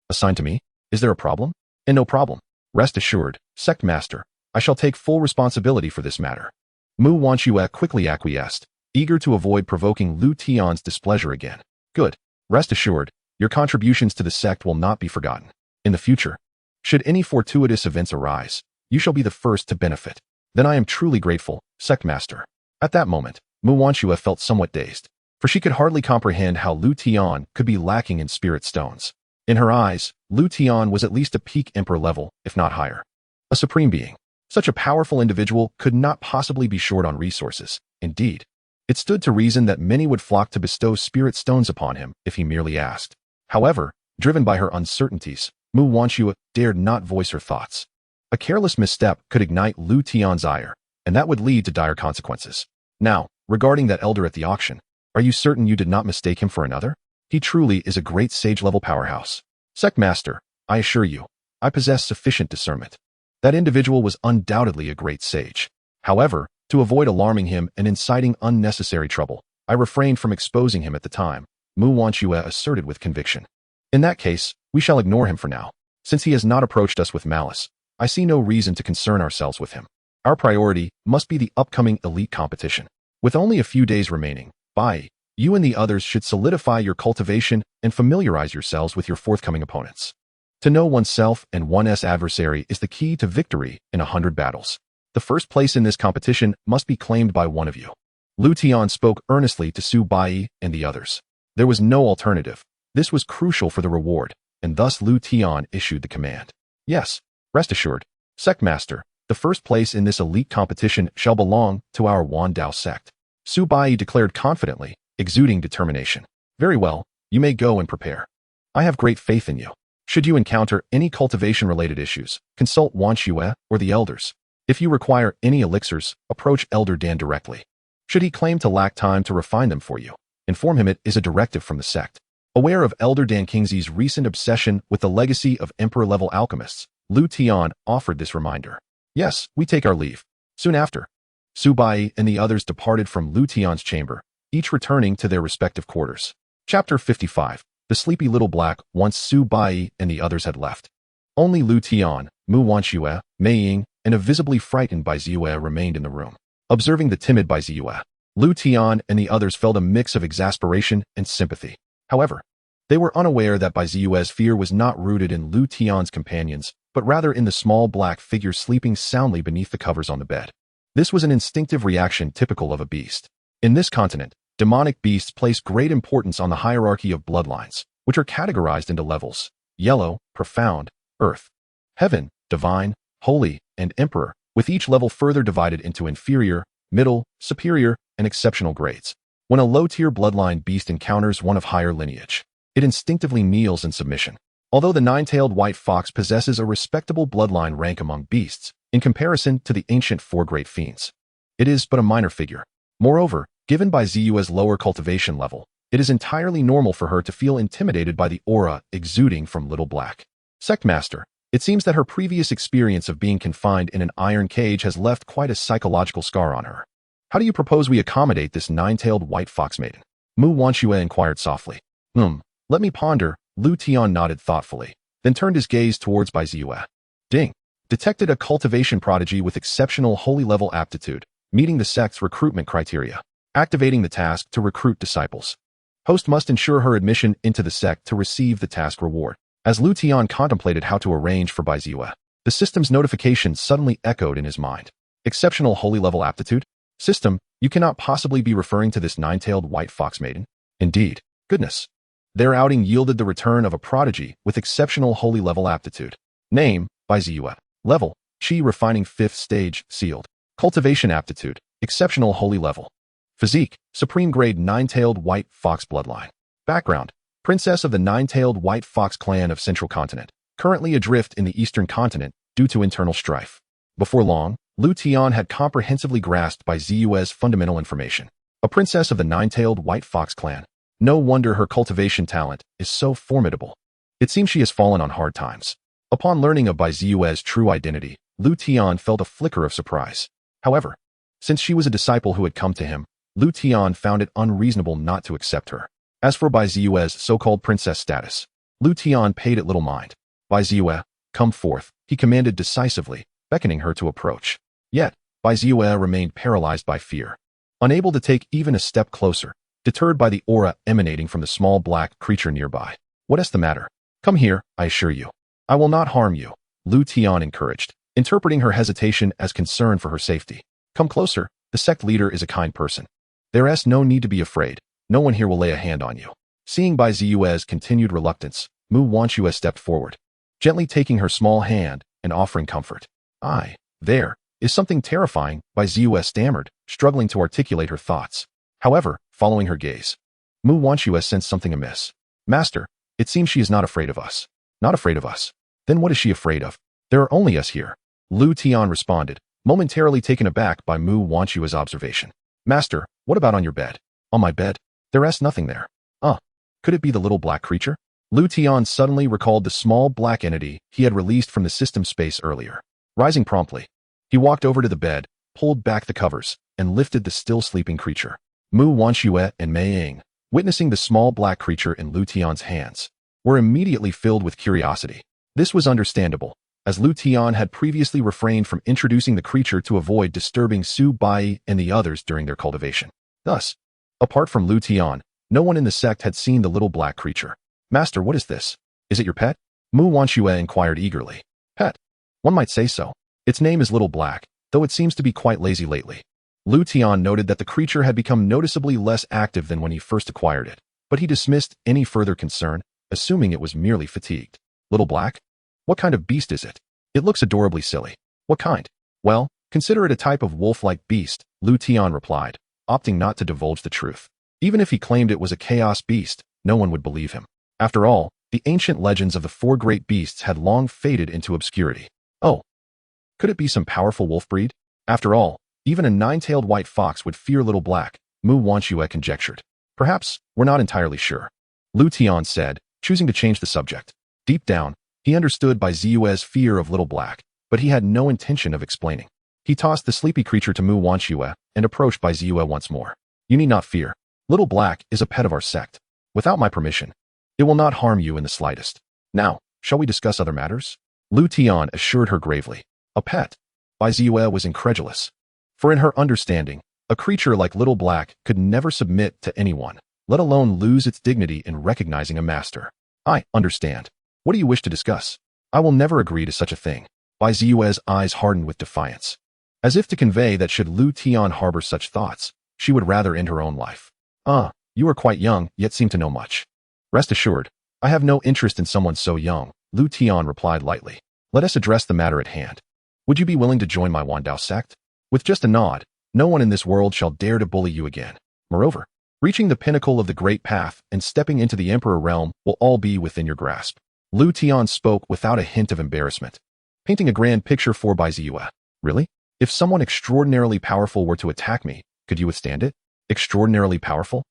Assigned to me? Is there a problem? And no problem. Rest assured, Sect Master, I shall take full responsibility for this matter. Mu Wanxue quickly acquiesced, eager to avoid provoking Liutian's displeasure again. Good. Rest assured, your contributions to the sect will not be forgotten. In the future, should any fortuitous events arise, you shall be the first to benefit. Then I am truly grateful, Sect Master. At that moment, Mu Wanxue felt somewhat dazed, for she could hardly comprehend how Liutian could be lacking in spirit stones. In her eyes, Liutian was at least a peak emperor level, if not higher. A supreme being. Such a powerful individual could not possibly be short on resources. Indeed, it stood to reason that many would flock to bestow spirit stones upon him if he merely asked. However, driven by her uncertainties, Mu Wanxue dared not voice her thoughts. A careless misstep could ignite Liutian's ire, and that would lead to dire consequences. Now, regarding that elder at the auction, Are you certain you did not mistake him for another? He truly is a great sage-level powerhouse. Sect Master, I assure you, I possess sufficient discernment. That individual was undoubtedly a great sage. However, to avoid alarming him and inciting unnecessary trouble, I refrained from exposing him at the time, Mu Wanchue asserted with conviction. In that case, we shall ignore him for now. Since he has not approached us with malice, I see no reason to concern ourselves with him. Our priority must be the upcoming elite competition. With only a few days remaining, Bai, you and the others should solidify your cultivation and familiarize yourselves with your forthcoming opponents. To know oneself and one's adversary is the key to victory in 100 battles. The first place in this competition must be claimed by one of you. Liutian spoke earnestly to Su Bai and the others. There was no alternative. This was crucial for the reward, and thus Liutian issued the command. Yes, rest assured, Sect Master, the first place in this elite competition shall belong to our Lian Dao Sect. Su Bai declared confidently, exuding determination. Very well, you may go and prepare. I have great faith in you. Should you encounter any cultivation-related issues, consult Wanchue or the elders. If you require any elixirs, approach Elder Dan directly. Should he claim to lack time to refine them for you, inform him it is a directive from the sect. Aware of Elder Dan Kingsley's recent obsession with the legacy of emperor-level alchemists, Liutian offered this reminder. Yes, we take our leave. Soon after, Su Bai and the others departed from Liutian's chamber, each returning to their respective quarters. Chapter 55. The sleepy little black once Su Bai and the others had left. Only Liutian, Mu Wanchue, Mei Ying, and a visibly frightened Bai Ziyue remained in the room. Observing the timid Bai Ziyue, Liutian and the others felt a mix of exasperation and sympathy. However, they were unaware that Bai Ziyue's fear was not rooted in Liutian's companions, but rather in the small black figure sleeping soundly beneath the covers on the bed. This was an instinctive reaction typical of a beast. In this continent, demonic beasts place great importance on the hierarchy of bloodlines, which are categorized into levels: yellow, profound, earth, heaven, divine, holy, and emperor, with each level further divided into inferior, middle, superior, and exceptional grades. When a low-tier bloodline beast encounters one of higher lineage, it instinctively kneels in submission. Although the nine-tailed white fox possesses a respectable bloodline rank among beasts, in comparison to the ancient four great fiends, it is but a minor figure. Moreover, given Bai Ziyue's lower cultivation level, it is entirely normal for her to feel intimidated by the aura exuding from Little Black. Sect Master, it seems that her previous experience of being confined in an iron cage has left quite a psychological scar on her. How do you propose we accommodate this nine-tailed white fox maiden? Mu Wanchue inquired softly. Let me ponder. Liutian nodded thoughtfully, then turned his gaze towards Bai Ziyue. Ding. Detected a cultivation prodigy with exceptional holy-level aptitude, meeting the sect's recruitment criteria. Activating the task to recruit disciples. Host must ensure her admission into the sect to receive the task reward. As Liutian contemplated how to arrange for Bai Ziyue, the system's notification suddenly echoed in his mind. Exceptional holy-level aptitude? System, you cannot possibly be referring to this nine-tailed white fox maiden. Indeed. Goodness. Their outing yielded the return of a prodigy with exceptional holy-level aptitude. Name, Bai Ziyue. Level, Qi refining 5th stage, sealed. Cultivation aptitude, exceptional holy level. Physique, supreme grade nine-tailed white fox bloodline. Background, princess of the nine-tailed white fox clan of Central Continent, currently adrift in the Eastern Continent due to internal strife. Before long, Liutian had comprehensively grasped Bai Ziyue's fundamental information. A princess of the nine-tailed white fox clan. No wonder her cultivation talent is so formidable. It seems she has fallen on hard times. Upon learning of Bai Ziyue's true identity, Liutian felt a flicker of surprise. However, since she was a disciple who had come to him, Liutian found it unreasonable not to accept her. As for Bai Ziyue's so-called princess status, Liutian paid it little mind. Bai Ziyue, come forth, he commanded decisively, beckoning her to approach. Yet, Bai Ziyue remained paralyzed by fear. Unable to take even a step closer, deterred by the aura emanating from the small black creature nearby. What is the matter? Come here, I assure you. I will not harm you, Liutian encouraged, interpreting her hesitation as concern for her safety. Come closer, the sect leader is a kind person. There is no need to be afraid, no one here will lay a hand on you. Seeing Bai Ziyue's continued reluctance, Mu Wanchue stepped forward, gently taking her small hand and offering comfort. There is something terrifying, Bai Ziyue stammered, struggling to articulate her thoughts. However, following her gaze, Mu Wanchue sensed something amiss. Master, it seems she is not afraid of us. Not afraid of us. Then what is she afraid of? There are only us here. Liutian responded, momentarily taken aback by Mu Wanchue's observation. Master, what about on your bed? On my bed? There's nothing there. Could it be the little black creature? Liutian suddenly recalled the small black entity he had released from the system space earlier. Rising promptly, he walked over to the bed, pulled back the covers, and lifted the still sleeping creature. Mu Wanxue and Mei Ying, witnessing the small black creature in Liutian's hands, were immediately filled with curiosity. This was understandable, as Liutian had previously refrained from introducing the creature to avoid disturbing Su Bai and the others during their cultivation. Thus, apart from Liutian, no one in the sect had seen the little black creature. Master, what is this? Is it your pet? Mu Wanxue inquired eagerly. Pet? One might say so. Its name is Little Black, though it seems to be quite lazy lately. Liutian noted that the creature had become noticeably less active than when he first acquired it, but he dismissed any further concern, assuming it was merely fatigued. Little Black? What kind of beast is it? It looks adorably silly. What kind? Well, consider it a type of wolf-like beast, Liutian replied, opting not to divulge the truth. Even if he claimed it was a chaos beast, no one would believe him. After all, the ancient legends of the four great beasts had long faded into obscurity. Oh, could it be some powerful wolf breed? After all, even a nine-tailed white fox would fear Little Black, Mu Wanxue conjectured. Perhaps, we're not entirely sure. Liutian said, choosing to change the subject. Deep down, he understood Bai Ziyue's fear of Little Black, but he had no intention of explaining. He tossed the sleepy creature to Mu Wanxue and approached Bai Ziyue once more. You need not fear. Little Black is a pet of our sect. Without my permission, it will not harm you in the slightest. Now, shall we discuss other matters? Liutian assured her gravely. A pet? Bai Ziyue was incredulous. For in her understanding, a creature like Little Black could never submit to anyone, let alone lose its dignity in recognizing a master. I understand. What do you wish to discuss? I will never agree to such a thing. Bai Ziyue's eyes hardened with defiance, as if to convey that should Liutian harbor such thoughts, she would rather end her own life. You are quite young, yet seem to know much. Rest assured, I have no interest in someone so young, Liutian replied lightly. Let us address the matter at hand. Would you be willing to join my Dao Sect? With just a nod, no one in this world shall dare to bully you again. Moreover, reaching the pinnacle of the great path and stepping into the Emperor realm will all be within your grasp. Liutian spoke without a hint of embarrassment, painting a grand picture for Bai Ziyue. Really? If someone extraordinarily powerful were to attack me, could you withstand it? Extraordinarily powerful?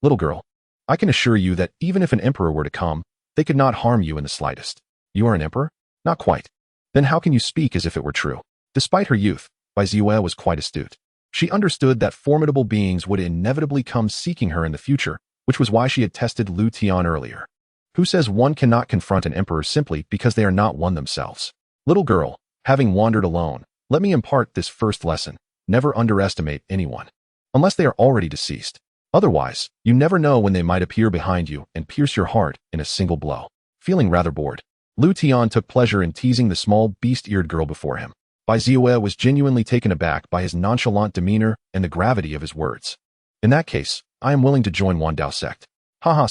Little girl. I can assure you that even if an emperor were to come, they could not harm you in the slightest. You are an emperor? Not quite. Then how can you speak as if it were true? Despite her youth, Bai Ziyue was quite astute. She understood that formidable beings would inevitably come seeking her in the future, which was why she had tested Liutian earlier. Who says one cannot confront an emperor simply because they are not one themselves? Little girl, having wandered alone, let me impart this first lesson. Never underestimate anyone, unless they are already deceased. Otherwise, you never know when they might appear behind you and pierce your heart in a single blow. Feeling rather bored, Liutian took pleasure in teasing the small beast-eared girl before him. Bai Ziyue was genuinely taken aback by his nonchalant demeanor and the gravity of his words. In that case, I am willing to join Dao Sect.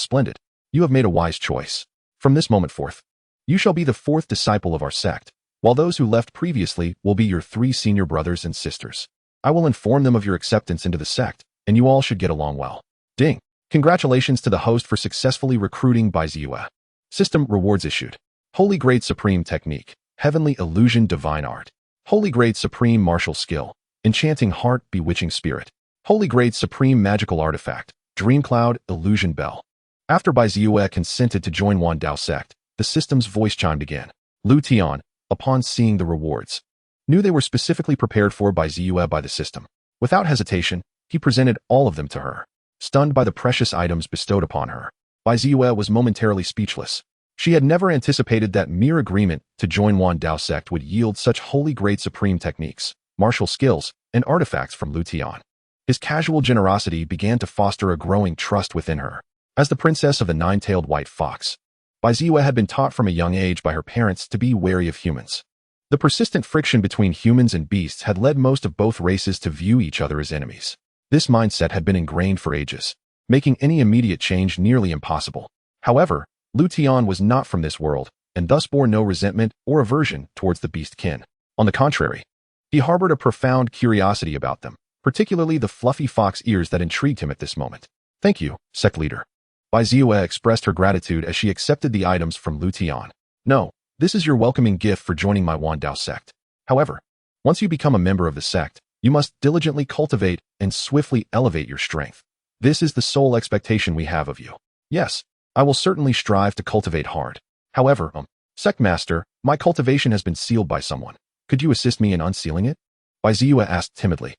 Splendid. You have made a wise choice. From this moment forth, you shall be the fourth disciple of our sect, while those who left previously will be your 3 senior brothers and sisters. I will inform them of your acceptance into the sect, and you all should get along well. Ding. Congratulations to the host for successfully recruiting Bai Ziyue. System rewards issued. Holy Grade Supreme Technique, Heavenly Illusion Divine Art. Holy Grade Supreme Martial Skill, Enchanting Heart Bewitching Spirit. Holy Grade Supreme Magical Artifact, Dream Cloud Illusion Bell. After Bai Ziyue consented to join Dao Sect, the system's voice chimed again. Liutian, upon seeing the rewards, knew they were specifically prepared for Bai Ziyue by the system. Without hesitation, he presented all of them to her. Stunned by the precious items bestowed upon her, Bai Ziyue was momentarily speechless. She had never anticipated that mere agreement to join Dao Sect would yield such holy grade supreme techniques, martial skills, and artifacts from Liutian. His casual generosity began to foster a growing trust within her. As the princess of the nine-tailed white fox, Bai Ziyue had been taught from a young age by her parents to be wary of humans. The persistent friction between humans and beasts had led most of both races to view each other as enemies. This mindset had been ingrained for ages, making any immediate change nearly impossible. However, Liutian was not from this world, and thus bore no resentment or aversion towards the beast kin. On the contrary, he harbored a profound curiosity about them, particularly the fluffy fox ears that intrigued him at this moment. Thank you, sect leader. Bai Ziyue expressed her gratitude as she accepted the items from Liutian. No, this is your welcoming gift for joining my Dao Sect. However, once you become a member of the sect, you must diligently cultivate and swiftly elevate your strength. This is the sole expectation we have of you. Yes, I will certainly strive to cultivate hard. However, Sect Master, my cultivation has been sealed by someone. Could you assist me in unsealing it? Bai Ziyue asked timidly.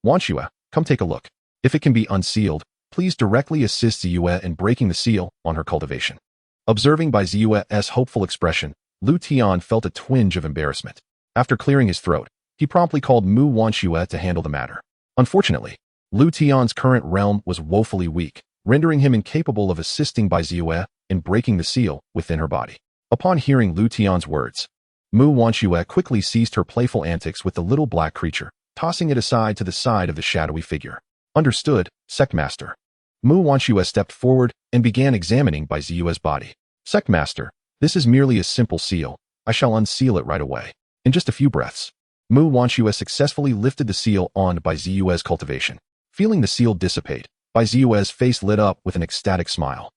Wanxue, come take a look. If it can be unsealed, please directly assist Ziyue in breaking the seal on her cultivation. Observing Bai Ziyue's hopeful expression, Liutian felt a twinge of embarrassment. After clearing his throat, he promptly called Mu Wanxue to handle the matter. Unfortunately, Liutian's current realm was woefully weak, rendering him incapable of assisting Bai Ziyue in breaking the seal within her body. Upon hearing Liutian's words, Mu Wanxue quickly ceased her playful antics with the little black creature, tossing it aside to the side of the shadowy figure. Understood, Sect Master. Mu Wanxue stepped forward and began examining Bai Ziyue's body. Sect Master, this is merely a simple seal. I shall unseal it right away. In just a few breaths, Mu Wanxue successfully lifted the seal on Bai Ziyue's cultivation. Feeling the seal dissipate, Bai Ziyue's face lit up with an ecstatic smile.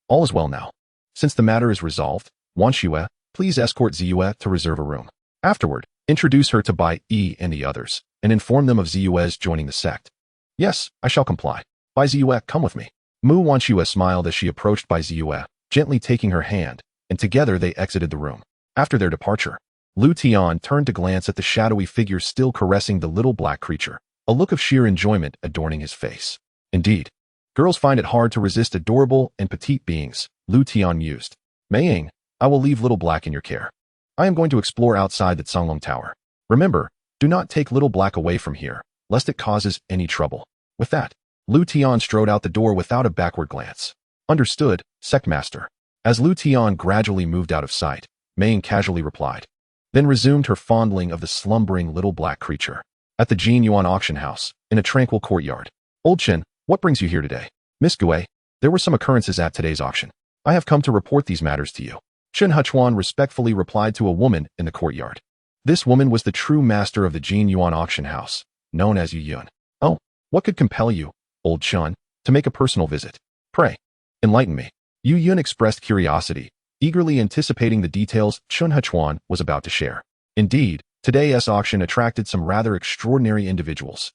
All is well now. Since the matter is resolved, Wanxue, please escort Ziyue to reserve a room. Afterward, introduce her to Bai Yi and the others, and inform them of Ziyue's joining the sect. Yes, I shall comply. Bai Ziyue, come with me. Mu Wanxue smiled as she approached Bai Ziyue, gently taking her hand, and together they exited the room. After their departure, Liutian turned to glance at the shadowy figure still caressing the little black creature, a look of sheer enjoyment adorning his face. Indeed, girls find it hard to resist adorable and petite beings, Liutian mused. Meiying, I will leave Little Black in your care. I am going to explore outside the Canglong Tower. Remember, do not take Little Black away from here, lest it causes any trouble. With that, Liutian strode out the door without a backward glance. Understood, Sect Master. As Liutian gradually moved out of sight, Meiying casually replied, then resumed her fondling of the slumbering little black creature. At the Jin Yuan auction house, in a tranquil courtyard. Old Chen, what brings you here today? Miss Gue, there were some occurrences at today's auction. I have come to report these matters to you. Chen Huchuan respectfully replied to a woman in the courtyard. This woman was the true master of the Jin Yuan auction house, known as Yu Yun. Oh, what could compel you, Old Chen, to make a personal visit? Pray, enlighten me. Yu Yun expressed curiosity, eagerly anticipating the details Chen Huchuan was about to share. Indeed, today's auction attracted some rather extraordinary individuals.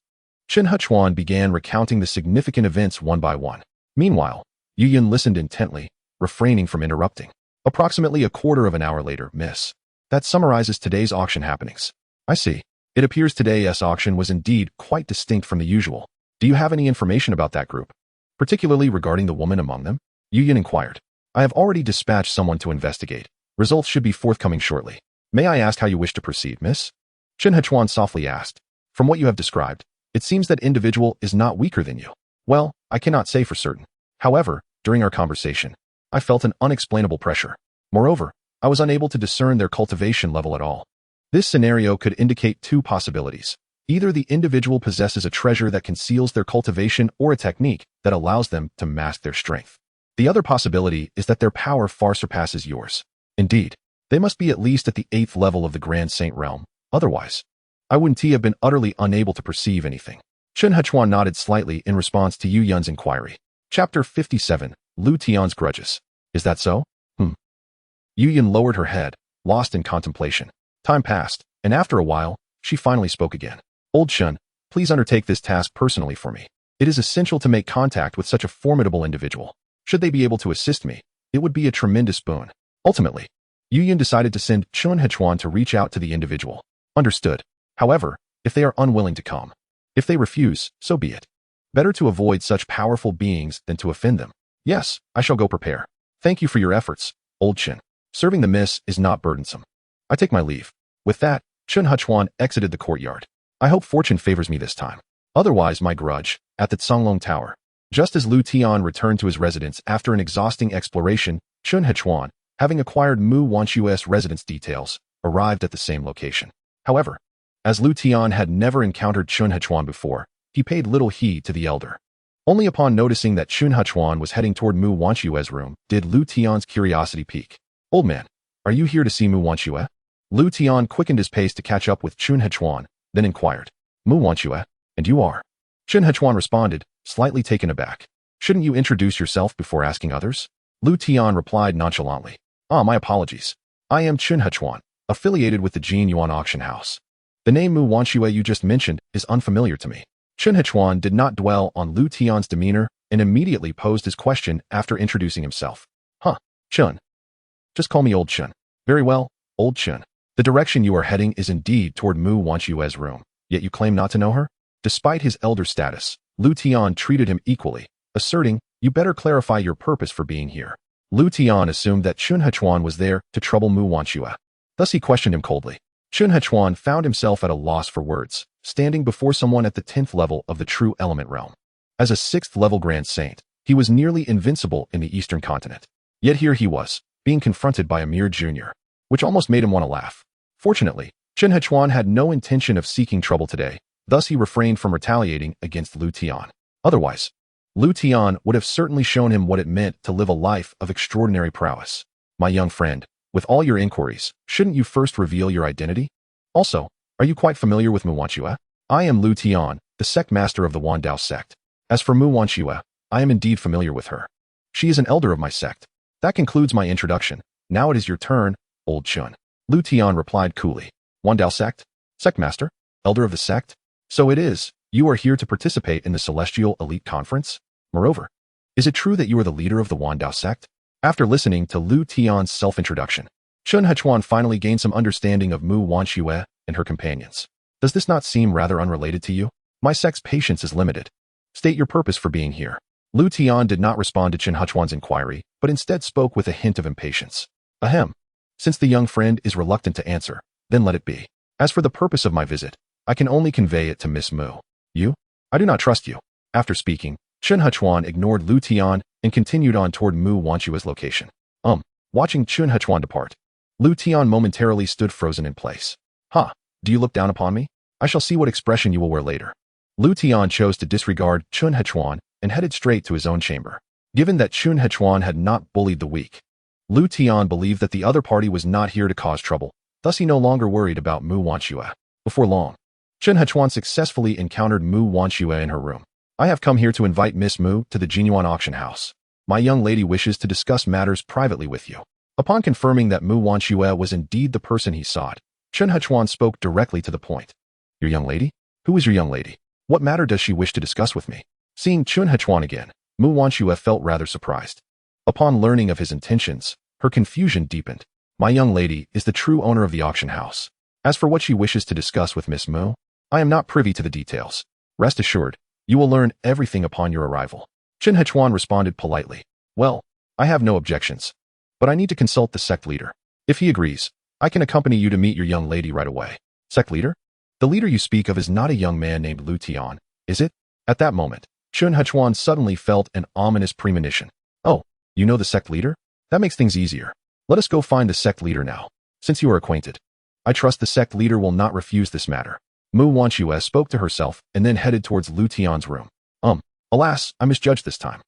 Chen Huchuan began recounting the significant events one by one. Meanwhile, Yu Yun listened intently, refraining from interrupting. Approximately a quarter of an hour later, Miss. That summarizes today's auction happenings. I see. It appears today's auction was indeed quite distinct from the usual. Do you have any information about that group? Particularly regarding the woman among them? Yu Yun inquired. I have already dispatched someone to investigate. Results should be forthcoming shortly. May I ask how you wish to proceed, Miss? Chen Huchuan softly asked. From what you have described, it seems that individual is not weaker than you. Well, I cannot say for certain. However, during our conversation, I felt an unexplainable pressure. Moreover, I was unable to discern their cultivation level at all. This scenario could indicate two possibilities. Either the individual possesses a treasure that conceals their cultivation or a technique that allows them to mask their strength. The other possibility is that their power far surpasses yours. Indeed, they must be at least at the 8th level of the Grand Saint realm. Otherwise, I wouldn't have been utterly unable to perceive anything. Chen Huchuan nodded slightly in response to Yu Yun's inquiry. Chapter 57, Liutian's Grudges. Is that so? Yu Yun lowered her head, lost in contemplation. Time passed, and after a while, she finally spoke again. Old Chen, please undertake this task personally for me. It is essential to make contact with such a formidable individual. Should they be able to assist me, it would be a tremendous boon. Ultimately, Yu Yun decided to send Chen Huchuan to reach out to the individual. Understood. However, if they are unwilling to come, if they refuse, so be it. Better to avoid such powerful beings than to offend them. Yes, I shall go prepare. Thank you for your efforts, Old Chen. Serving the miss is not burdensome. I take my leave. With that, Chen Huchuan exited the courtyard. I hope fortune favors me this time. Otherwise, my grudge, at the Canglong Tower. Just as Liutian returned to his residence after an exhausting exploration, Chen Huchuan, having acquired Mu Wanxue's residence details, arrived at the same location. However, as Liutian had never encountered Chen Huchuan before, he paid little heed to the elder. Only upon noticing that Chen Huchuan was heading toward Mu Wanxue's room did Liutian's curiosity peak. Old man, are you here to see Mu Wanxue? Liutian quickened his pace to catch up with Chen Huchuan, then inquired. Mu Wanxue, and you are? Chen Huchuan responded, slightly taken aback. Shouldn't you introduce yourself before asking others? Liutian replied nonchalantly. My apologies. I am Chen Huchuan, affiliated with the Jin Yuan auction house. The name Mu Wanxue you just mentioned is unfamiliar to me. Xianxiachuan did not dwell on Liutian's demeanor and immediately posed his question after introducing himself. Huh, Chun. Just call me Old Chun. Very well, Old Chun. The direction you are heading is indeed toward Mu Wanchue's room, yet you claim not to know her? Despite his elder status, Liutian treated him equally, asserting, you better clarify your purpose for being here. Liutian assumed that Xianxiachuan was there to trouble Mu Wanchue. Thus he questioned him coldly. Xianxiachuan found himself at a loss for words, standing before someone at the 10th level of the true element realm. As a 6th level Grand Saint, he was nearly invincible in the Eastern continent. Yet here he was, being confronted by a mere junior, which almost made him want to laugh. Fortunately, Xianxiachuan had no intention of seeking trouble today, thus he refrained from retaliating against Liutian. Otherwise, Liutian would have certainly shown him what it meant to live a life of extraordinary prowess. My young friend, with all your inquiries, shouldn't you first reveal your identity? Also, are you quite familiar with Mu Wanchue? I am Liutian, the sect master of the Liuyang Dao Sect. As for Mu Wanchue, I am indeed familiar with her. She is an elder of my sect. That concludes my introduction. Now it is your turn, Old Chun. Liutian replied coolly. Liuyang Dao Sect? Sect master? Elder of the sect? So it is, you are here to participate in the Celestial Elite Conference? Moreover, is it true that you are the leader of the Liuyang Dao Sect? After listening to Liutian's self-introduction, Xianxiachuan finally gained some understanding of Mu Wanchue and her companions. Does this not seem rather unrelated to you? My sect's patience is limited. State your purpose for being here. Liutian did not respond to Xianxiachuan's inquiry, but instead spoke with a hint of impatience. Ahem. Since the young friend is reluctant to answer, then let it be. As for the purpose of my visit, I can only convey it to Miss Mu. You? I do not trust you. After speaking, Xianxiachuan ignored Liutian and continued on toward Mu Wanchue's location. Watching Xianxiachuan depart, Liutian momentarily stood frozen in place. Ha, do you look down upon me? I shall see what expression you will wear later. Liutian chose to disregard Xianxiachuan and headed straight to his own chamber. Given that Xianxiachuan had not bullied the weak, Liutian believed that the other party was not here to cause trouble, thus he no longer worried about Mu Wanchue. Before long, Xianxiachuan successfully encountered Mu Wanchue in her room. I have come here to invite Miss Mu to the Jinyuan auction house. My young lady wishes to discuss matters privately with you. Upon confirming that Mu Wanchue was indeed the person he sought, Xianxiachuan spoke directly to the point. Your young lady? Who is your young lady? What matter does she wish to discuss with me? Seeing Xianxiachuan again, Mu Wanchue felt rather surprised. Upon learning of his intentions, her confusion deepened. My young lady is the true owner of the auction house. As for what she wishes to discuss with Miss Mu, I am not privy to the details. Rest assured, you will learn everything upon your arrival. Xianxiachuan responded politely. Well, I have no objections, but I need to consult the sect leader. If he agrees, I can accompany you to meet your young lady right away. Sect leader? The leader you speak of is not a young man named Liutian, is it? At that moment, Xianxiachuan suddenly felt an ominous premonition. Oh, you know the sect leader? That makes things easier. Let us go find the sect leader now, since you are acquainted. I trust the sect leader will not refuse this matter. Mu Wanchue spoke to herself and then headed towards Liutian's room. Alas, I misjudged this time.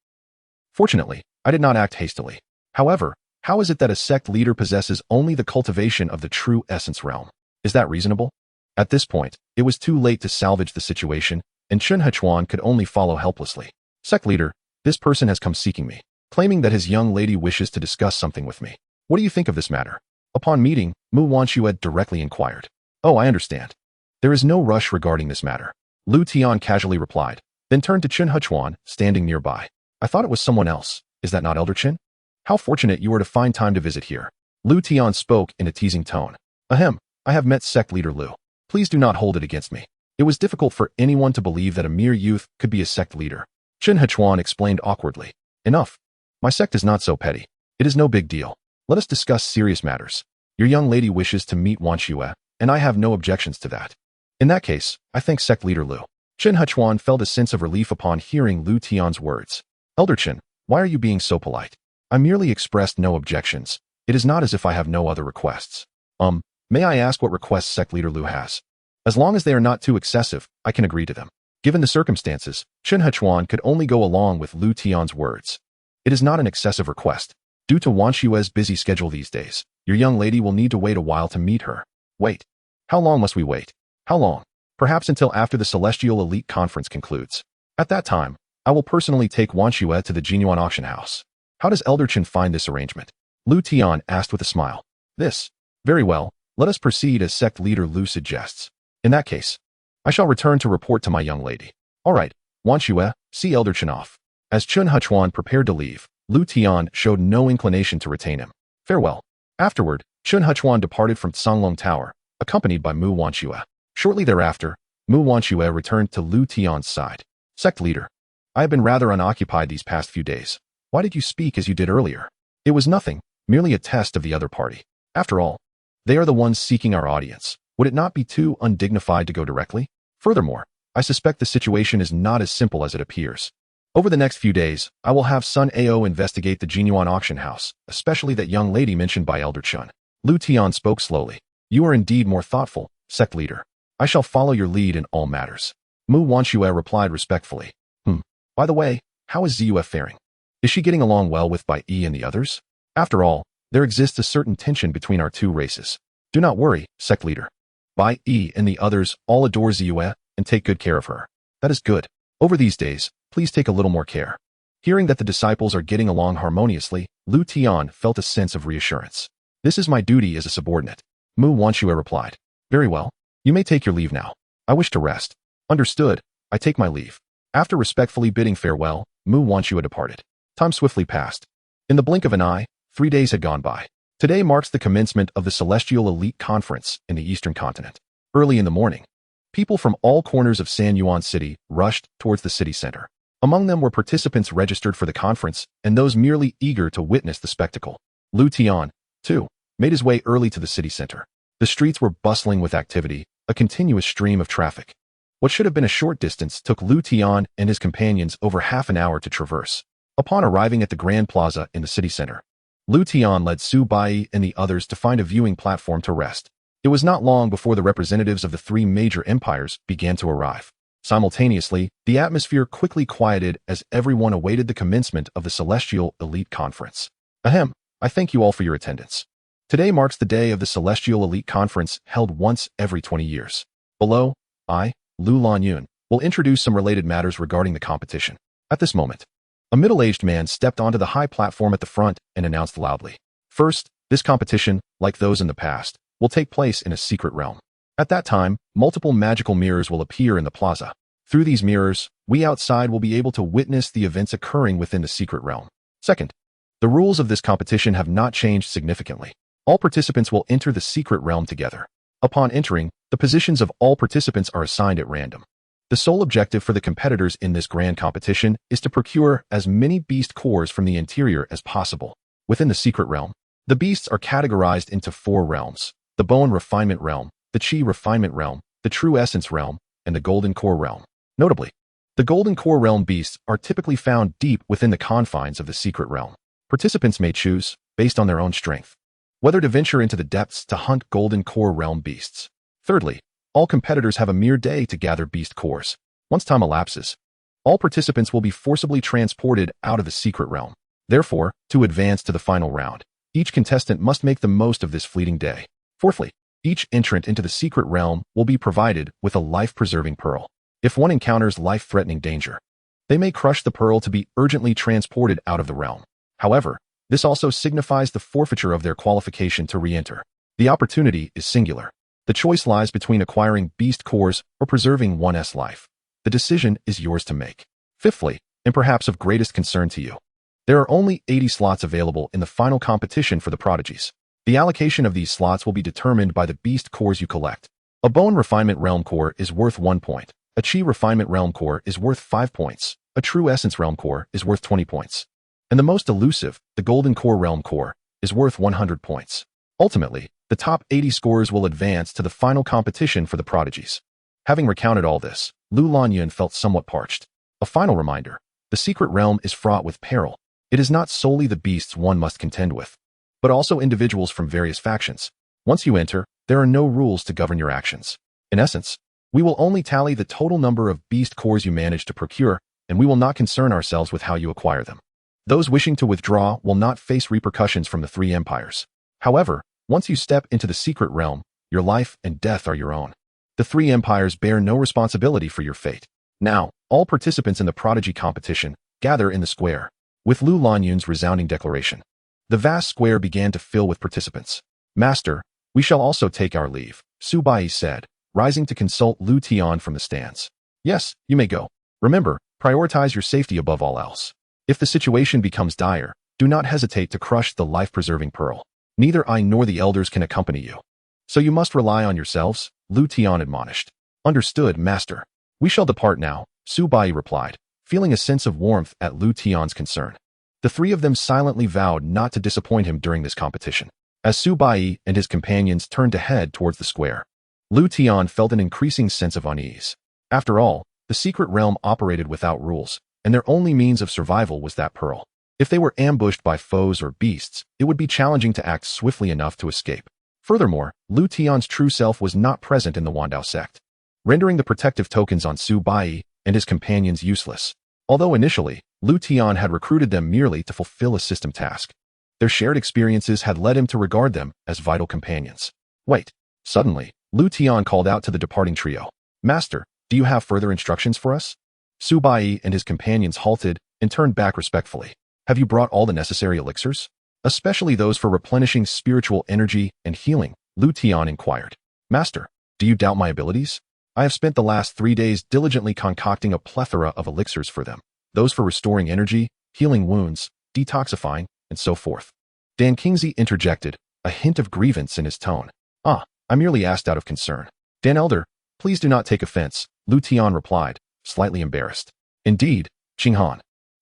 Fortunately, I did not act hastily. However, how is it that a sect leader possesses only the cultivation of the true essence realm? Is that reasonable? At this point, it was too late to salvage the situation, and Xianxiachuan could only follow helplessly. Sect leader, this person has come seeking me, claiming that his young lady wishes to discuss something with me. What do you think of this matter? Upon meeting, Mu Wanchue directly inquired. Oh, I understand. There is no rush regarding this matter. Liutian casually replied, then turned to Xianxiachuan, standing nearby. I thought it was someone else. Is that not Elder Qin? How fortunate you are to find time to visit here. Liutian spoke in a teasing tone. Ahem, I have met sect leader Liu. Please do not hold it against me. It was difficult for anyone to believe that a mere youth could be a sect leader. Xianxiachuan explained awkwardly. Enough. My sect is not so petty. It is no big deal. Let us discuss serious matters. Your young lady wishes to meet Wanchue, and I have no objections to that. In that case, I thank sect leader Liu. Xianxiachuan felt a sense of relief upon hearing Liutian's words. Elder Qin, why are you being so polite? I merely expressed no objections. It is not as if I have no other requests. May I ask what requests sect leader Liu has? As long as they are not too excessive, I can agree to them. Given the circumstances, Xianxiachuan could only go along with Liutian's words. It is not an excessive request. Due to Wanshue's busy schedule these days, your young lady will need to wait a while to meet her. Wait. How long must we wait? How long? Perhaps until after the Celestial Elite Conference concludes. At that time, I will personally take Wanchue to the Jinyuan auction house. How does Elder Qin find this arrangement? Liutian asked with a smile. This. Very well, let us proceed as sect leader Liu suggests. In that case, I shall return to report to my young lady. All right, Wanxue, see Elder Chen off. As Chun Huchuan prepared to leave, Liutian showed no inclination to retain him. Farewell. Afterward, Chun Huchuan departed from Songlong Tower, accompanied by Mu Wanxue. Shortly thereafter, Mu Wanxue returned to Liutian's side. Sect leader, I have been rather unoccupied these past few days. Why did you speak as you did earlier? It was nothing, merely a test of the other party. After all, they are the ones seeking our audience. Would it not be too undignified to go directly? Furthermore, I suspect the situation is not as simple as it appears. Over the next few days, I will have Sun Ao investigate the Jinyuan auction house, especially that young lady mentioned by Elder Chun. Liutian spoke slowly. You are indeed more thoughtful, sect leader. I shall follow your lead in all matters. Mu Wanxue replied respectfully. By the way, how is Zuf faring? Is she getting along well with Bai Yi and the others? After all, there exists a certain tension between our two races. Do not worry, sect leader. Bai Yi and the others all adore Zuf and take good care of her. That is good. Over these days, please take a little more care. Hearing that the disciples are getting along harmoniously, Liutian felt a sense of reassurance. This is my duty as a subordinate. Mu Wanxue replied. Very well. You may take your leave now. I wish to rest. Understood. I take my leave. After respectfully bidding farewell, Mu Wanxue departed. Time swiftly passed. In the blink of an eye, 3 days had gone by. Today marks the commencement of the Celestial Elite Conference in the Eastern Continent. Early in the morning, people from all corners of San Yuan City rushed towards the city center. Among them were participants registered for the conference and those merely eager to witness the spectacle. Liutian, too, made his way early to the city center. The streets were bustling with activity, a continuous stream of traffic. What should have been a short distance took Liutian and his companions over half an hour to traverse. Upon arriving at the Grand Plaza in the city center, Liutian led Su Bai and the others to find a viewing platform to rest. It was not long before the representatives of the three major empires began to arrive. Simultaneously, the atmosphere quickly quieted as everyone awaited the commencement of the Celestial Elite Conference. Ahem, I thank you all for your attendance. Today marks the day of the Celestial Elite Conference held once every 20 years. Below, I, Lu Lanyun, will introduce some related matters regarding the competition. At this moment, a middle-aged man stepped onto the high platform at the front and announced loudly. First, this competition, like those in the past, will take place in a secret realm. At that time, multiple magical mirrors will appear in the plaza. Through these mirrors, we outside will be able to witness the events occurring within the secret realm. Second, the rules of this competition have not changed significantly. All participants will enter the secret realm together. Upon entering, the positions of all participants are assigned at random. The sole objective for the competitors in this grand competition is to procure as many beast cores from the interior as possible. Within the secret realm, the beasts are categorized into 4 realms: the bone refinement realm, the chi refinement realm, the true essence realm, and the golden core realm. Notably, the golden core realm beasts are typically found deep within the confines of the secret realm. Participants may choose, based on their own strength, whether to venture into the depths to hunt golden core realm beasts. Thirdly, all competitors have a mere day to gather beast cores. Once time elapses, all participants will be forcibly transported out of the secret realm. Therefore, to advance to the final round, each contestant must make the most of this fleeting day. Fourthly, each entrant into the secret realm will be provided with a life-preserving pearl. If one encounters life-threatening danger, they may crush the pearl to be urgently transported out of the realm. However, this also signifies the forfeiture of their qualification to re-enter. The opportunity is singular. The choice lies between acquiring beast cores or preserving one's life. The decision is yours to make. Fifthly, and perhaps of greatest concern to you, there are only 80 slots available in the final competition for the prodigies. The allocation of these slots will be determined by the beast cores you collect. A bone refinement realm core is worth 1 point. A chi refinement realm core is worth 5 points. A true essence realm core is worth 20 points. And the most elusive, the golden core realm core, is worth 100 points. Ultimately, the top 80 scorers will advance to the final competition for the prodigies. Having recounted all this, Lu Lanyun felt somewhat parched. A final reminder: the secret realm is fraught with peril. It is not solely the beasts one must contend with, but also individuals from various factions. Once you enter, there are no rules to govern your actions. In essence, we will only tally the total number of beast cores you manage to procure, and we will not concern ourselves with how you acquire them. Those wishing to withdraw will not face repercussions from the 3 empires. However, once you step into the secret realm, your life and death are your own. The 3 empires bear no responsibility for your fate. Now, all participants in the prodigy competition gather in the square. With Lu Lanyun's resounding declaration, the vast square began to fill with participants. Master, we shall also take our leave, Su Bai said, rising to consult Liutian from the stands. Yes, you may go. Remember, prioritize your safety above all else. If the situation becomes dire, do not hesitate to crush the life-preserving pearl. Neither I nor the elders can accompany you. So you must rely on yourselves, Liutian admonished. Understood, master. We shall depart now, Su Bai replied, feeling a sense of warmth at Liutian's concern. The three of them silently vowed not to disappoint him during this competition. As Su Bai and his companions turned to head towards the square, Liutian felt an increasing sense of unease. After all, the secret realm operated without rules, and their only means of survival was that pearl. If they were ambushed by foes or beasts, it would be challenging to act swiftly enough to escape. Furthermore, Liutian's true self was not present in the Liuyan Dao Sect, rendering the protective tokens on Su Bai and his companions useless. Although initially, Liutian had recruited them merely to fulfill a system task, their shared experiences had led him to regard them as vital companions. Wait. Suddenly, Liutian called out to the departing trio. Master, do you have further instructions for us? Su Bai and his companions halted and turned back respectfully. Have you brought all the necessary elixirs? Especially those for replenishing spiritual energy and healing, Liutian inquired. Master, do you doubt my abilities? I have spent the last 3 days diligently concocting a plethora of elixirs for them, those for restoring energy, healing wounds, detoxifying, and so forth. Dan Kingsley interjected, a hint of grievance in his tone. I merely asked out of concern. Dan Elder, please do not take offense, Liutian replied, slightly embarrassed. Indeed, Qinghan.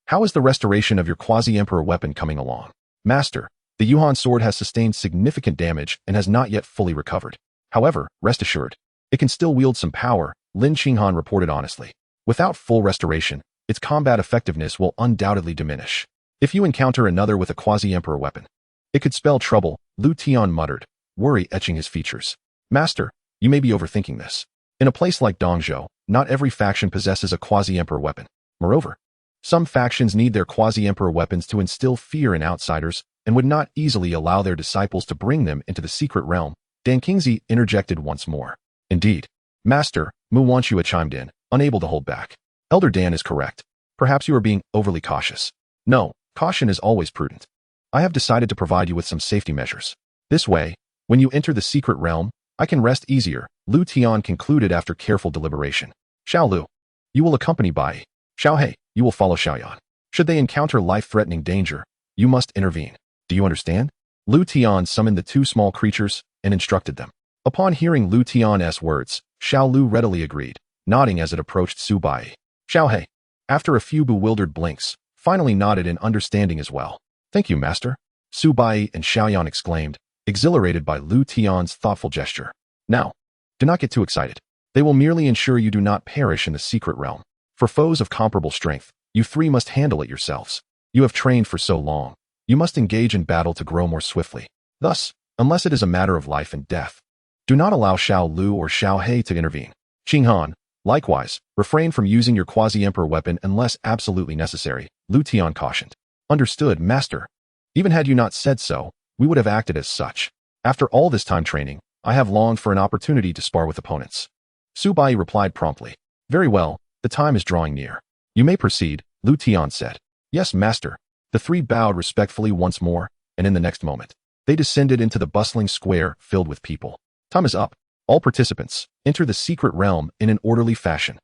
How is the restoration of your quasi-emperor weapon coming along? Master, the Yuhan sword has sustained significant damage and has not yet fully recovered. However, rest assured, it can still wield some power, Lin Qinghan reported honestly. Without full restoration, its combat effectiveness will undoubtedly diminish. If you encounter another with a quasi-emperor weapon, it could spell trouble, Liutian muttered, worry etching his features. Master, you may be overthinking this. In a place like Dongzhou, not every faction possesses a quasi-emperor weapon. Moreover, some factions need their quasi-emperor weapons to instill fear in outsiders and would not easily allow their disciples to bring them into the secret realm. Dan Kingsley interjected once more. Indeed. Master, Mu Wanshua chimed in, unable to hold back. Elder Dan is correct. Perhaps you are being overly cautious. No, caution is always prudent. I have decided to provide you with some safety measures. This way, when you enter the secret realm, I can rest easier, Liutian concluded after careful deliberation. Xiao Lu, you will accompany Bai. Xiao He, you will follow Xiaoyan. Should they encounter life-threatening danger, you must intervene. Do you understand? Liutian summoned the two small creatures and instructed them. Upon hearing Liutian's words, Xiao Lu readily agreed, nodding as it approached Su Bai. Xiao He, after a few bewildered blinks, finally nodded in understanding as well. Thank you, master, Su Bai and Xiaoyan exclaimed, exhilarated by Liutian's thoughtful gesture. Now, do not get too excited. They will merely ensure you do not perish in the secret realm. For foes of comparable strength, you three must handle it yourselves. You have trained for so long. You must engage in battle to grow more swiftly. Thus, unless it is a matter of life and death, do not allow Xiao Lu or Xiao He to intervene. Qinghan, likewise, refrain from using your quasi-emperor weapon unless absolutely necessary, Liutian cautioned. Understood, master. Even had you not said so, we would have acted as such. After all this time training, I have longed for an opportunity to spar with opponents. Su Bai replied promptly. Very well, the time is drawing near. You may proceed, Liutian said. Yes, master. The three bowed respectfully once more, and in the next moment, they descended into the bustling square filled with people. Time is up. All participants, enter the secret realm in an orderly fashion.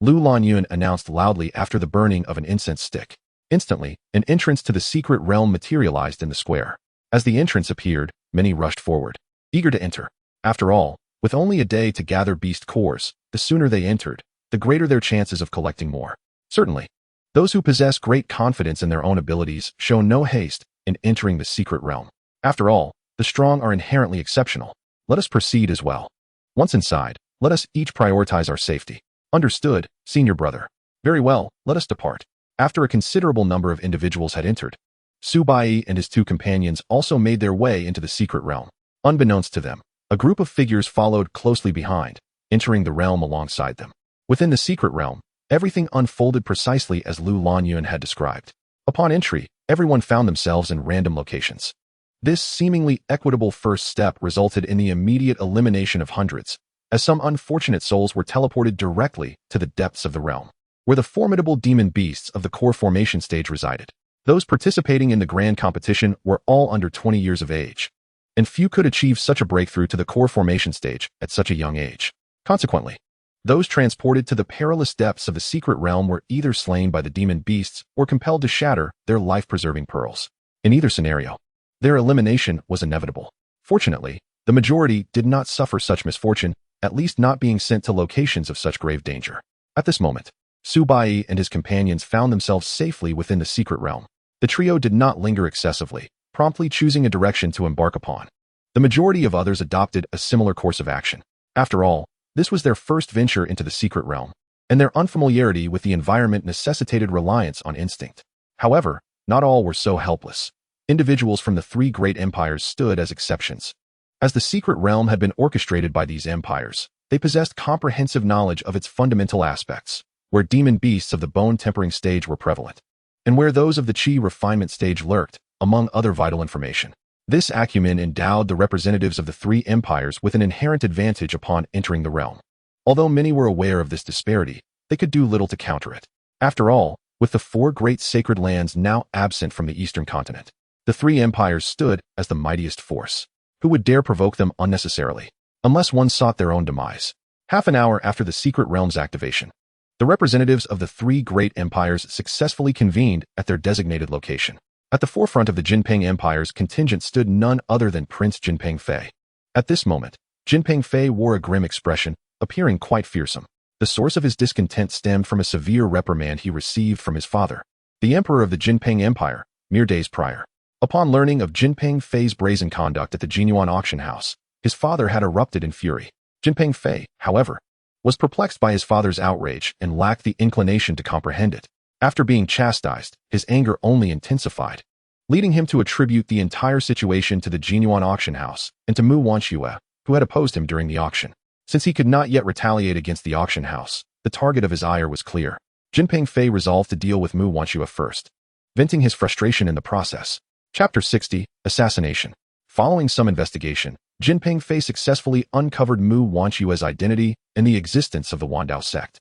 Lu Lanyun announced loudly after the burning of an incense stick. Instantly, an entrance to the secret realm materialized in the square. As the entrance appeared, many rushed forward, eager to enter. After all, with only a day to gather beast cores, the sooner they entered, the greater their chances of collecting more. Certainly, those who possess great confidence in their own abilities show no haste in entering the secret realm. After all, the strong are inherently exceptional. Let us proceed as well. Once inside, let us each prioritize our safety. Understood, senior brother. Very well, let us depart. After a considerable number of individuals had entered, Su Bai and his two companions also made their way into the secret realm. Unbeknownst to them, a group of figures followed closely behind, entering the realm alongside them. Within the secret realm, everything unfolded precisely as Lu Lanyun had described. Upon entry, everyone found themselves in random locations. This seemingly equitable first step resulted in the immediate elimination of hundreds, as some unfortunate souls were teleported directly to the depths of the realm, where the formidable demon beasts of the core formation stage resided. Those participating in the grand competition were all under 20 years of age, and few could achieve such a breakthrough to the core formation stage at such a young age. Consequently, Those transported to the perilous depths of the secret realm were either slain by the demon beasts or compelled to shatter their life-preserving pearls. In either scenario, their elimination was inevitable. Fortunately, the majority did not suffer such misfortune, at least not being sent to locations of such grave danger. At this moment, Su Bai and his companions found themselves safely within the secret realm. The trio did not linger excessively, promptly choosing a direction to embark upon. The majority of others adopted a similar course of action. After all, this was their first venture into the secret realm, and their unfamiliarity with the environment necessitated reliance on instinct. However, not all were so helpless. Individuals from the three great empires stood as exceptions. As the secret realm had been orchestrated by these empires, they possessed comprehensive knowledge of its fundamental aspects, where demon beasts of the bone-tempering stage were prevalent, and where those of the chi refinement stage lurked, among other vital information. This acumen endowed the representatives of the three empires with an inherent advantage upon entering the realm. Although many were aware of this disparity, they could do little to counter it. After all, with the four great sacred lands now absent from the eastern continent, the three empires stood as the mightiest force. Who would dare provoke them unnecessarily, unless one sought their own demise? Half an hour after the secret realm's activation, the representatives of the three great empires successfully convened at their designated location. At the forefront of the Jinping Empire's contingent stood none other than Prince Jinping Fei. At this moment, Jinping Fei wore a grim expression, appearing quite fearsome. The source of his discontent stemmed from a severe reprimand he received from his father, the emperor of the Jinping Empire, mere days prior. Upon learning of Jinping Fei's brazen conduct at the Jinyuan auction house, his father had erupted in fury. Jinping Fei, however, was perplexed by his father's outrage and lacked the inclination to comprehend it. After being chastised, his anger only intensified, leading him to attribute the entire situation to the Jinyuan auction house and to Mu Wanxue, who had opposed him during the auction. Since he could not yet retaliate against the auction house, the target of his ire was clear. Jinping Fei resolved to deal with Mu Wanxue first, venting his frustration in the process. Chapter 60, Assassination. Following some investigation, Jinping Fei successfully uncovered Mu Wanxue's identity and the existence of the Dao Sect.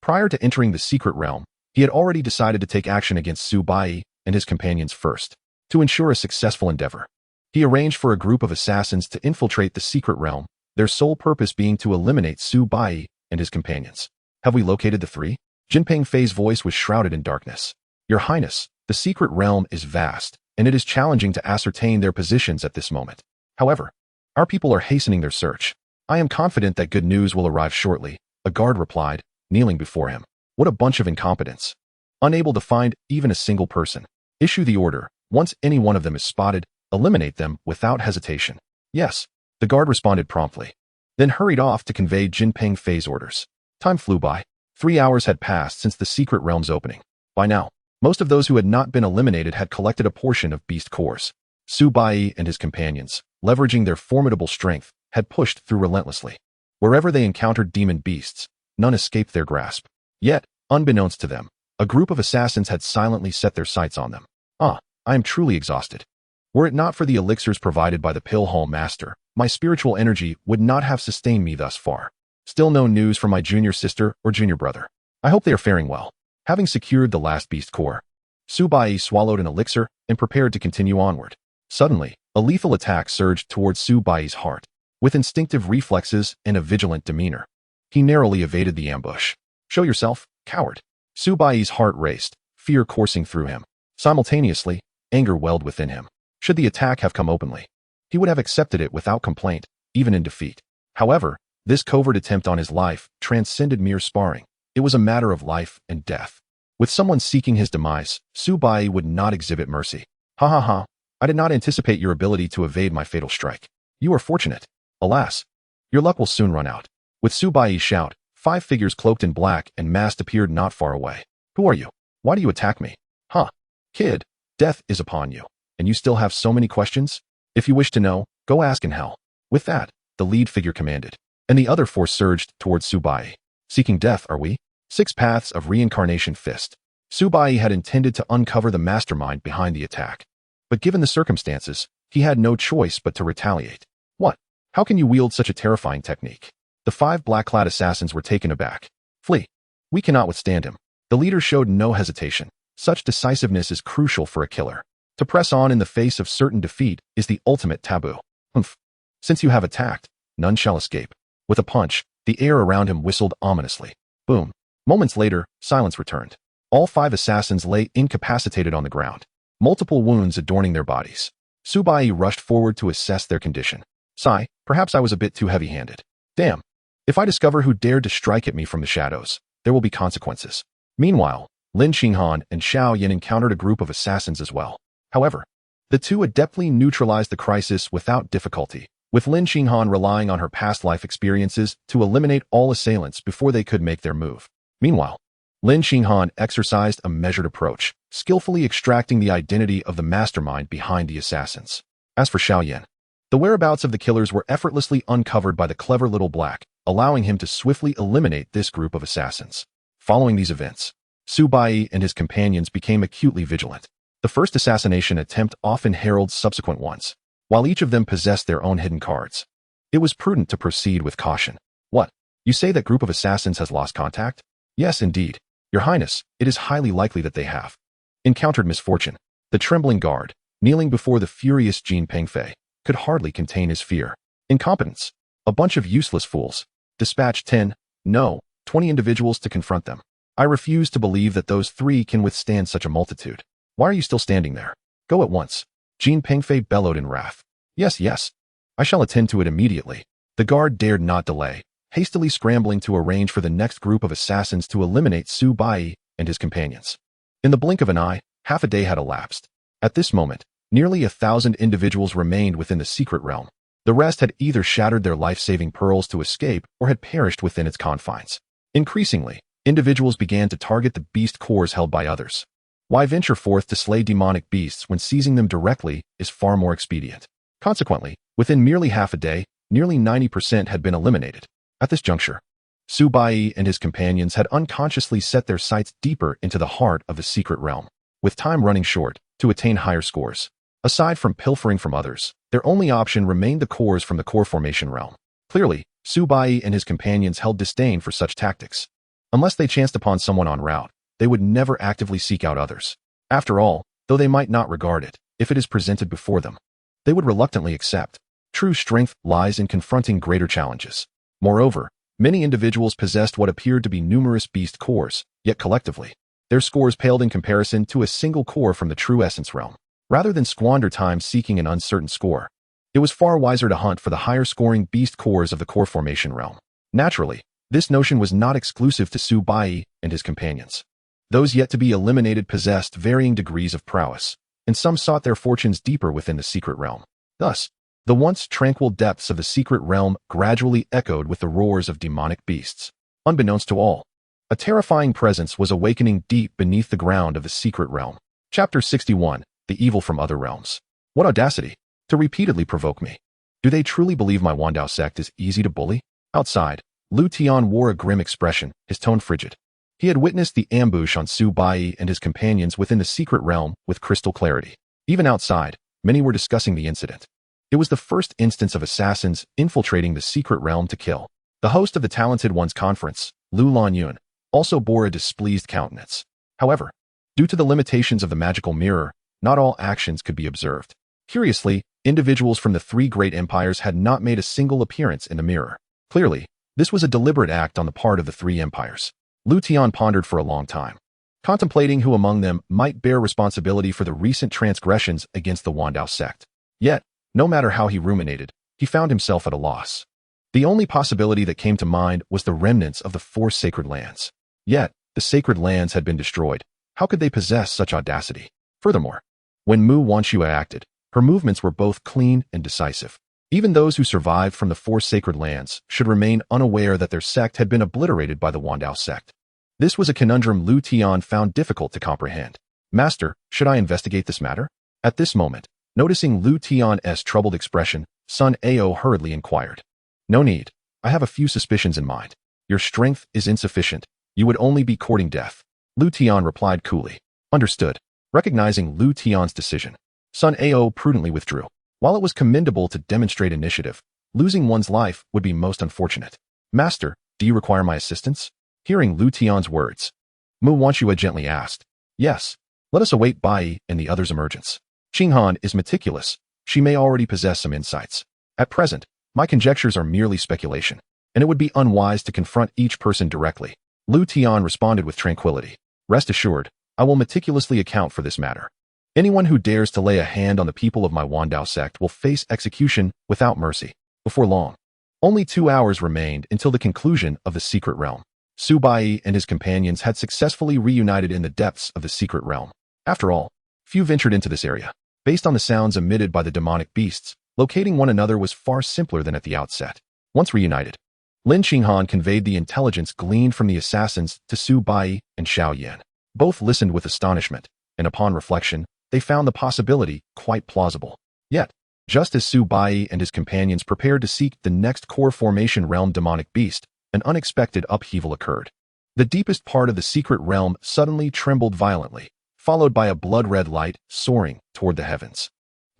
Prior to entering the secret realm, he had already decided to take action against Su Bai and his companions first, to ensure a successful endeavor. He arranged for a group of assassins to infiltrate the secret realm, their sole purpose being to eliminate Su Bai and his companions. Have we located the three? Jinping Fei's voice was shrouded in darkness. Your Highness, the secret realm is vast, and it is challenging to ascertain their positions at this moment. However, our people are hastening their search. I am confident that good news will arrive shortly, a guard replied, kneeling before him. What a bunch of incompetents. Unable to find even a single person. Issue the order. Once any one of them is spotted, eliminate them without hesitation. Yes, the guard responded promptly, then hurried off to convey Jinping Fei's orders. Time flew by. 3 hours had passed since the secret realm's opening. By now, most of those who had not been eliminated had collected a portion of beast cores. Su Bai and his companions, leveraging their formidable strength, had pushed through relentlessly. Wherever they encountered demon beasts, none escaped their grasp. Yet, unbeknownst to them, a group of assassins had silently set their sights on them. I am truly exhausted. Were it not for the elixirs provided by the Pill Hall Master, my spiritual energy would not have sustained me thus far. Still no news from my junior sister or junior brother. I hope they are faring well. Having secured the last beast core, Su Bai swallowed an elixir and prepared to continue onward. Suddenly, a lethal attack surged towards Su Bai's heart. With instinctive reflexes and a vigilant demeanor, he narrowly evaded the ambush. Show yourself, coward. Su Bai's heart raced, fear coursing through him. Simultaneously, anger welled within him. Should the attack have come openly, he would have accepted it without complaint, even in defeat. However, this covert attempt on his life transcended mere sparring. It was a matter of life and death. With someone seeking his demise, Su Bai would not exhibit mercy. Ha ha ha, I did not anticipate your ability to evade my fatal strike. You are fortunate. Alas, your luck will soon run out. With Su Bai's shout, 5 figures cloaked in black and masked appeared not far away. Who are you? Why do you attack me? Huh? Kid, death is upon you, and you still have so many questions? If you wish to know, go ask in hell. With that, the lead figure commanded, and the other 4 surged towards Su Bai. Seeking death, are we? 6 paths of reincarnation fist. Su Bai had intended to uncover the mastermind behind the attack, but given the circumstances, he had no choice but to retaliate. What? How can you wield such a terrifying technique? The 5 black-clad assassins were taken aback. Flee. We cannot withstand him. The leader showed no hesitation. Such decisiveness is crucial for a killer. To press on in the face of certain defeat is the ultimate taboo. Since you have attacked, none shall escape. With a punch, The air around him whistled ominously. Boom. Moments later, silence returned. All 5 assassins lay incapacitated on the ground, multiple wounds adorning their bodies. Su Baiyi rushed forward to assess their condition. Sigh, perhaps I was a bit too heavy-handed. Damn. If I discover who dared to strike at me from the shadows, there will be consequences. Meanwhile, Lin Xinghan and Xiao Yan encountered a group of assassins as well. However, the two adeptly neutralized the crisis without difficulty, with Lin Xinghan relying on her past life experiences to eliminate all assailants before they could make their move. Meanwhile, Lin Xinghan exercised a measured approach, skillfully extracting the identity of the mastermind behind the assassins. As for Xiao Yan, the whereabouts of the killers were effortlessly uncovered by the clever little black, allowing him to swiftly eliminate this group of assassins. Following these events, Su Baiyi and his companions became acutely vigilant. The first assassination attempt often heralds subsequent ones, while each of them possessed their own hidden cards. It was prudent to proceed with caution. What? You say that group of assassins has lost contact? Yes, indeed. Your Highness, it is highly likely that they have encountered misfortune. The trembling guard, kneeling before the furious Jin Pengfei, could hardly contain his fear. Incompetence. A bunch of useless fools. Dispatch 10, no, 20 individuals to confront them. I refuse to believe that those 3 can withstand such a multitude. Why are you still standing there? Go at once. Jin Pengfei bellowed in wrath. Yes, yes. I shall attend to it immediately. The guard dared not delay, hastily scrambling to arrange for the next group of assassins to eliminate Su Baiyi and his companions. In the blink of an eye, half a day had elapsed. At this moment, nearly 1,000 individuals remained within the secret realm. The rest had either shattered their life-saving pearls to escape or had perished within its confines. Increasingly, individuals began to target the beast cores held by others. Why venture forth to slay demonic beasts when seizing them directly is far more expedient? Consequently, within merely half a day, nearly 90% had been eliminated. At this juncture, Su Baiyi and his companions had unconsciously set their sights deeper into the heart of the secret realm, with time running short, to attain higher scores. Aside from pilfering from others, their only option remained the cores from the core formation realm. Clearly, Su Baiyi and his companions held disdain for such tactics. Unless they chanced upon someone en route, they would never actively seek out others. After all, though they might not regard it, if it is presented before them, they would reluctantly accept. True strength lies in confronting greater challenges. Moreover, many individuals possessed what appeared to be numerous beast cores, yet collectively, their scores paled in comparison to a single core from the true essence realm. Rather than squander time seeking an uncertain score, it was far wiser to hunt for the higher-scoring beast cores of the core formation realm. Naturally, this notion was not exclusive to Su Baiyi and his companions. Those yet to be eliminated possessed varying degrees of prowess, and some sought their fortunes deeper within the secret realm. Thus, the once tranquil depths of the secret realm gradually echoed with the roars of demonic beasts. Unbeknownst to all, a terrifying presence was awakening deep beneath the ground of the secret realm. Chapter 61, The Evil from Other Realms. What audacity, to repeatedly provoke me. Do they truly believe my Dao Sect is easy to bully? Outside, Liutian wore a grim expression, his tone frigid. He had witnessed the ambush on Su Baiyi and his companions within the secret realm with crystal clarity. Even outside, many were discussing the incident. It was the first instance of assassins infiltrating the secret realm to kill. The host of the Talented Ones Conference, Lu Lanyun, also bore a displeased countenance. However, due to the limitations of the magical mirror, not all actions could be observed. Curiously, individuals from the 3 great empires had not made a single appearance in the mirror. Clearly, this was a deliberate act on the part of the 3 empires. Liutian pondered for a long time, contemplating who among them might bear responsibility for the recent transgressions against the Dao Sect. Yet, no matter how he ruminated, he found himself at a loss. The only possibility that came to mind was the remnants of the 4 sacred lands. Yet, the sacred lands had been destroyed. How could they possess such audacity? Furthermore, when Mu Wanxue acted, her movements were both clean and decisive. Even those who survived from the 4 sacred lands should remain unaware that their sect had been obliterated by the Dao Sect. This was a conundrum Liutian found difficult to comprehend. Master, should I investigate this matter? At this moment, noticing Liutian's troubled expression, Sun Ao hurriedly inquired. No need. I have a few suspicions in mind. Your strength is insufficient. You would only be courting death. Liutian replied coolly. Understood. Recognizing Liutian's decision, Sun Ao prudently withdrew. While it was commendable to demonstrate initiative, losing one's life would be most unfortunate. Master, do you require my assistance? Hearing Liutian's words, Mu Wanxue gently asked. Yes. Let us await Baiyi and the others' emergence. Xinghan is meticulous. She may already possess some insights. At present, my conjectures are merely speculation. and it would be unwise to confront each person directly. Liutian responded with tranquility. Rest assured, I will meticulously account for this matter. Anyone who dares to lay a hand on the people of my Dao sect will face execution without mercy. Before long, only 2 hours remained until the conclusion of the secret realm. Su Bai and his companions had successfully reunited in the depths of the secret realm. After all, few ventured into this area. Based on the sounds emitted by the demonic beasts, locating one another was far simpler than at the outset. Once reunited, Lin Xinghan conveyed the intelligence gleaned from the assassins to Su Bai and Xiao Yan. Both listened with astonishment, and upon reflection, they found the possibility quite plausible. Yet, just as Su Bai and his companions prepared to seek the next core formation realm demonic beast, an unexpected upheaval occurred. The deepest part of the secret realm suddenly trembled violently, followed by a blood-red light soaring toward the heavens.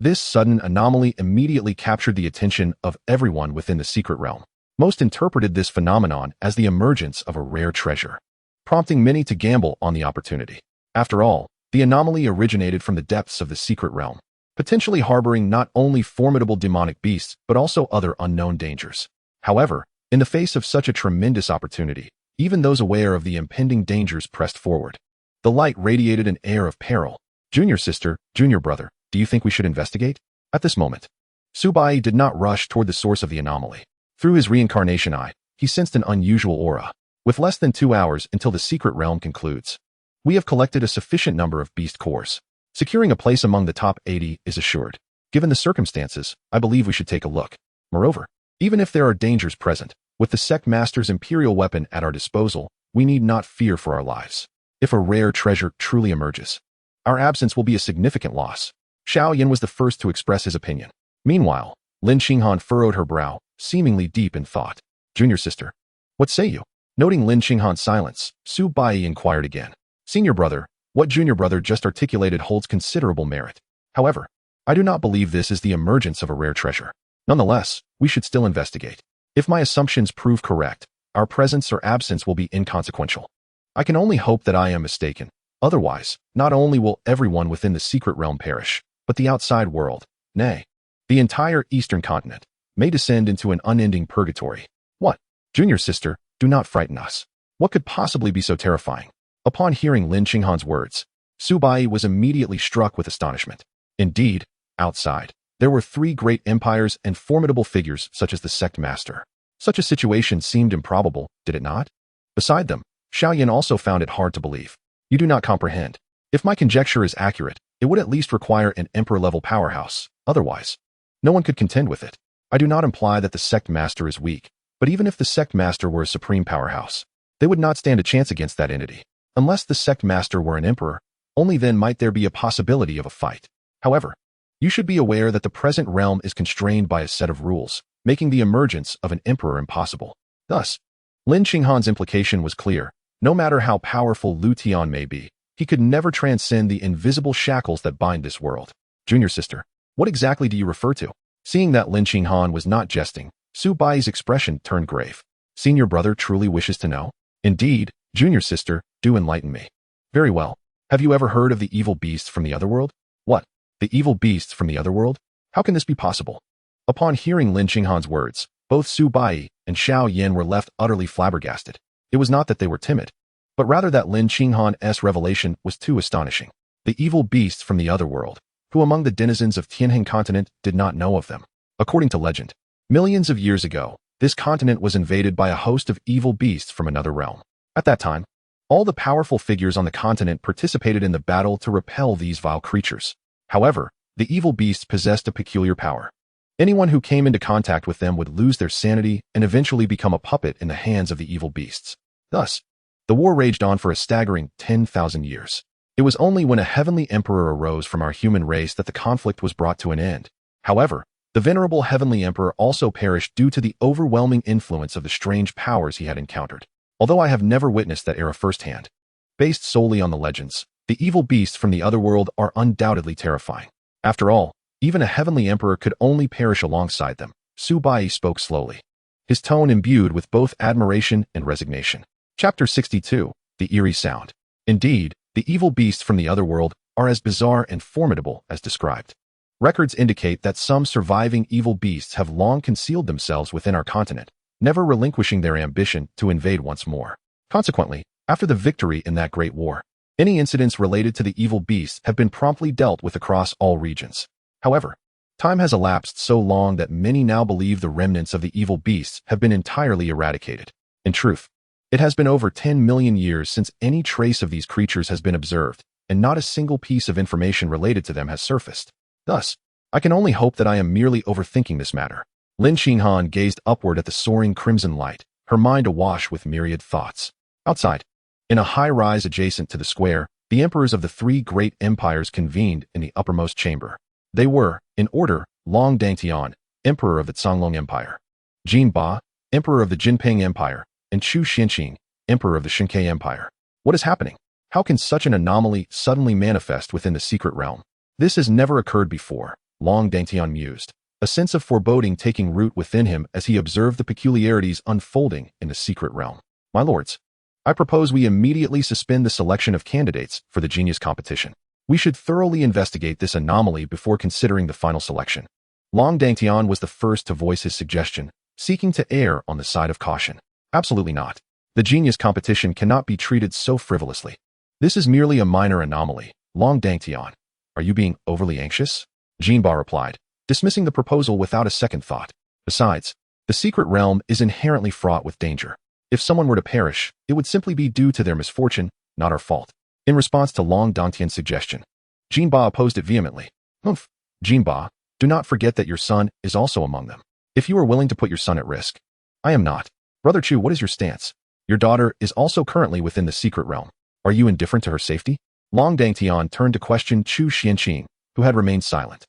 This sudden anomaly immediately captured the attention of everyone within the secret realm. Most interpreted this phenomenon as the emergence of a rare treasure, prompting many to gamble on the opportunity. After all, the anomaly originated from the depths of the secret realm, potentially harboring not only formidable demonic beasts but also other unknown dangers. However, in the face of such a tremendous opportunity, even those aware of the impending dangers pressed forward. The light radiated an air of peril. Junior sister, junior brother, do you think we should investigate? At this moment, Su Bai did not rush toward the source of the anomaly. Through his reincarnation eye, he sensed an unusual aura. With less than 2 hours until the secret realm concludes, we have collected a sufficient number of beast cores. Securing a place among the top 80 is assured. Given the circumstances, I believe we should take a look. Moreover, even if there are dangers present, with the sect master's imperial weapon at our disposal, we need not fear for our lives. If a rare treasure truly emerges, our absence will be a significant loss. Xiao Yan was the first to express his opinion. Meanwhile, Lin Xinghan furrowed her brow, seemingly deep in thought. Junior sister, what say you? Noting Lin Xinghan's silence, Su Bai inquired again. Senior brother, what junior brother just articulated holds considerable merit. However, I do not believe this is the emergence of a rare treasure. Nonetheless, we should still investigate. If my assumptions prove correct, our presence or absence will be inconsequential. I can only hope that I am mistaken. Otherwise, not only will everyone within the secret realm perish, but the outside world, nay, the entire eastern continent, may descend into an unending purgatory. What? Junior sister, do not frighten us. What could possibly be so terrifying? Upon hearing Lin Xinghan's words, Su Bai was immediately struck with astonishment. Indeed, outside, there were 3 great empires and formidable figures such as the sect master. Such a situation seemed improbable, did it not? Beside them, Xiao Yan also found it hard to believe. You do not comprehend. If my conjecture is accurate, it would at least require an emperor-level powerhouse. Otherwise, no one could contend with it. I do not imply that the sect master is weak, but even if the sect master were a supreme powerhouse, they would not stand a chance against that entity. Unless the sect master were an emperor, only then might there be a possibility of a fight. However, you should be aware that the present realm is constrained by a set of rules, making the emergence of an emperor impossible. Thus, Lin Xinghan's implication was clear. No matter how powerful Liutian may be, he could never transcend the invisible shackles that bind this world. Junior sister, what exactly do you refer to? Seeing that Lin Xinghan was not jesting, Su Bai's expression turned grave. Senior brother truly wishes to know? Indeed, junior sister, do enlighten me. Very well. Have you ever heard of the evil beasts from the otherworld? What? The evil beasts from the otherworld? How can this be possible? Upon hearing Lin Xinghan's words, both Su Bai and Xiao Yan were left utterly flabbergasted. It was not that they were timid, but rather that Lin Xinghan's revelation was too astonishing. The evil beasts from the otherworld, who among the denizens of Tianhe continent did not know of them. According to legend, millions of years ago, this continent was invaded by a host of evil beasts from another realm. At that time, all the powerful figures on the continent participated in the battle to repel these vile creatures. However, the evil beasts possessed a peculiar power. Anyone who came into contact with them would lose their sanity and eventually become a puppet in the hands of the evil beasts. Thus, the war raged on for a staggering 10,000 years. It was only when a heavenly emperor arose from our human race that the conflict was brought to an end. However, the venerable heavenly emperor also perished due to the overwhelming influence of the strange powers he had encountered. Although I have never witnessed that era firsthand, based solely on the legends, the evil beasts from the otherworld are undoubtedly terrifying. After all, even a heavenly emperor could only perish alongside them. Su Bai spoke slowly, his tone imbued with both admiration and resignation. Chapter 62, The Eerie Sound. Indeed, the evil beasts from the otherworld are as bizarre and formidable as described. Records indicate that some surviving evil beasts have long concealed themselves within our continent, never relinquishing their ambition to invade once more. Consequently, after the victory in that great war, any incidents related to the evil beasts have been promptly dealt with across all regions. However, time has elapsed so long that many now believe the remnants of the evil beasts have been entirely eradicated. In truth, it has been over 10 million years since any trace of these creatures has been observed, and not a single piece of information related to them has surfaced. Thus, I can only hope that I am merely overthinking this matter. Lin Xinghan gazed upward at the soaring crimson light, her mind awash with myriad thoughts. Outside, in a high-rise adjacent to the square, the emperors of the three great empires convened in the uppermost chamber. They were, in order, Long Dangtian, emperor of the Canglong Empire; Jin Ba, emperor of the Jinping Empire; and Chu Xianxing, emperor of the Xianxia Empire. What is happening? How can such an anomaly suddenly manifest within the secret realm? This has never occurred before, Long Dangtian mused, a sense of foreboding taking root within him as he observed the peculiarities unfolding in the secret realm. My lords, I propose we immediately suspend the selection of candidates for the genius competition. We should thoroughly investigate this anomaly before considering the final selection. Long Dangtian was the first to voice his suggestion, seeking to err on the side of caution. Absolutely not. The genius competition cannot be treated so frivolously. This is merely a minor anomaly. Long Dangtian, are you being overly anxious? Jinba replied, dismissing the proposal without a second thought. Besides, the secret realm is inherently fraught with danger. If someone were to perish, it would simply be due to their misfortune, not our fault. In response to Long Dangtian's suggestion, Jinba opposed it vehemently. Humph, Jinba, do not forget that your son is also among them. If you are willing to put your son at risk, I am not. Brother Chu, what is your stance? Your daughter is also currently within the secret realm. Are you indifferent to her safety? Long Dangtian turned to question Chu Xianxing, who had remained silent.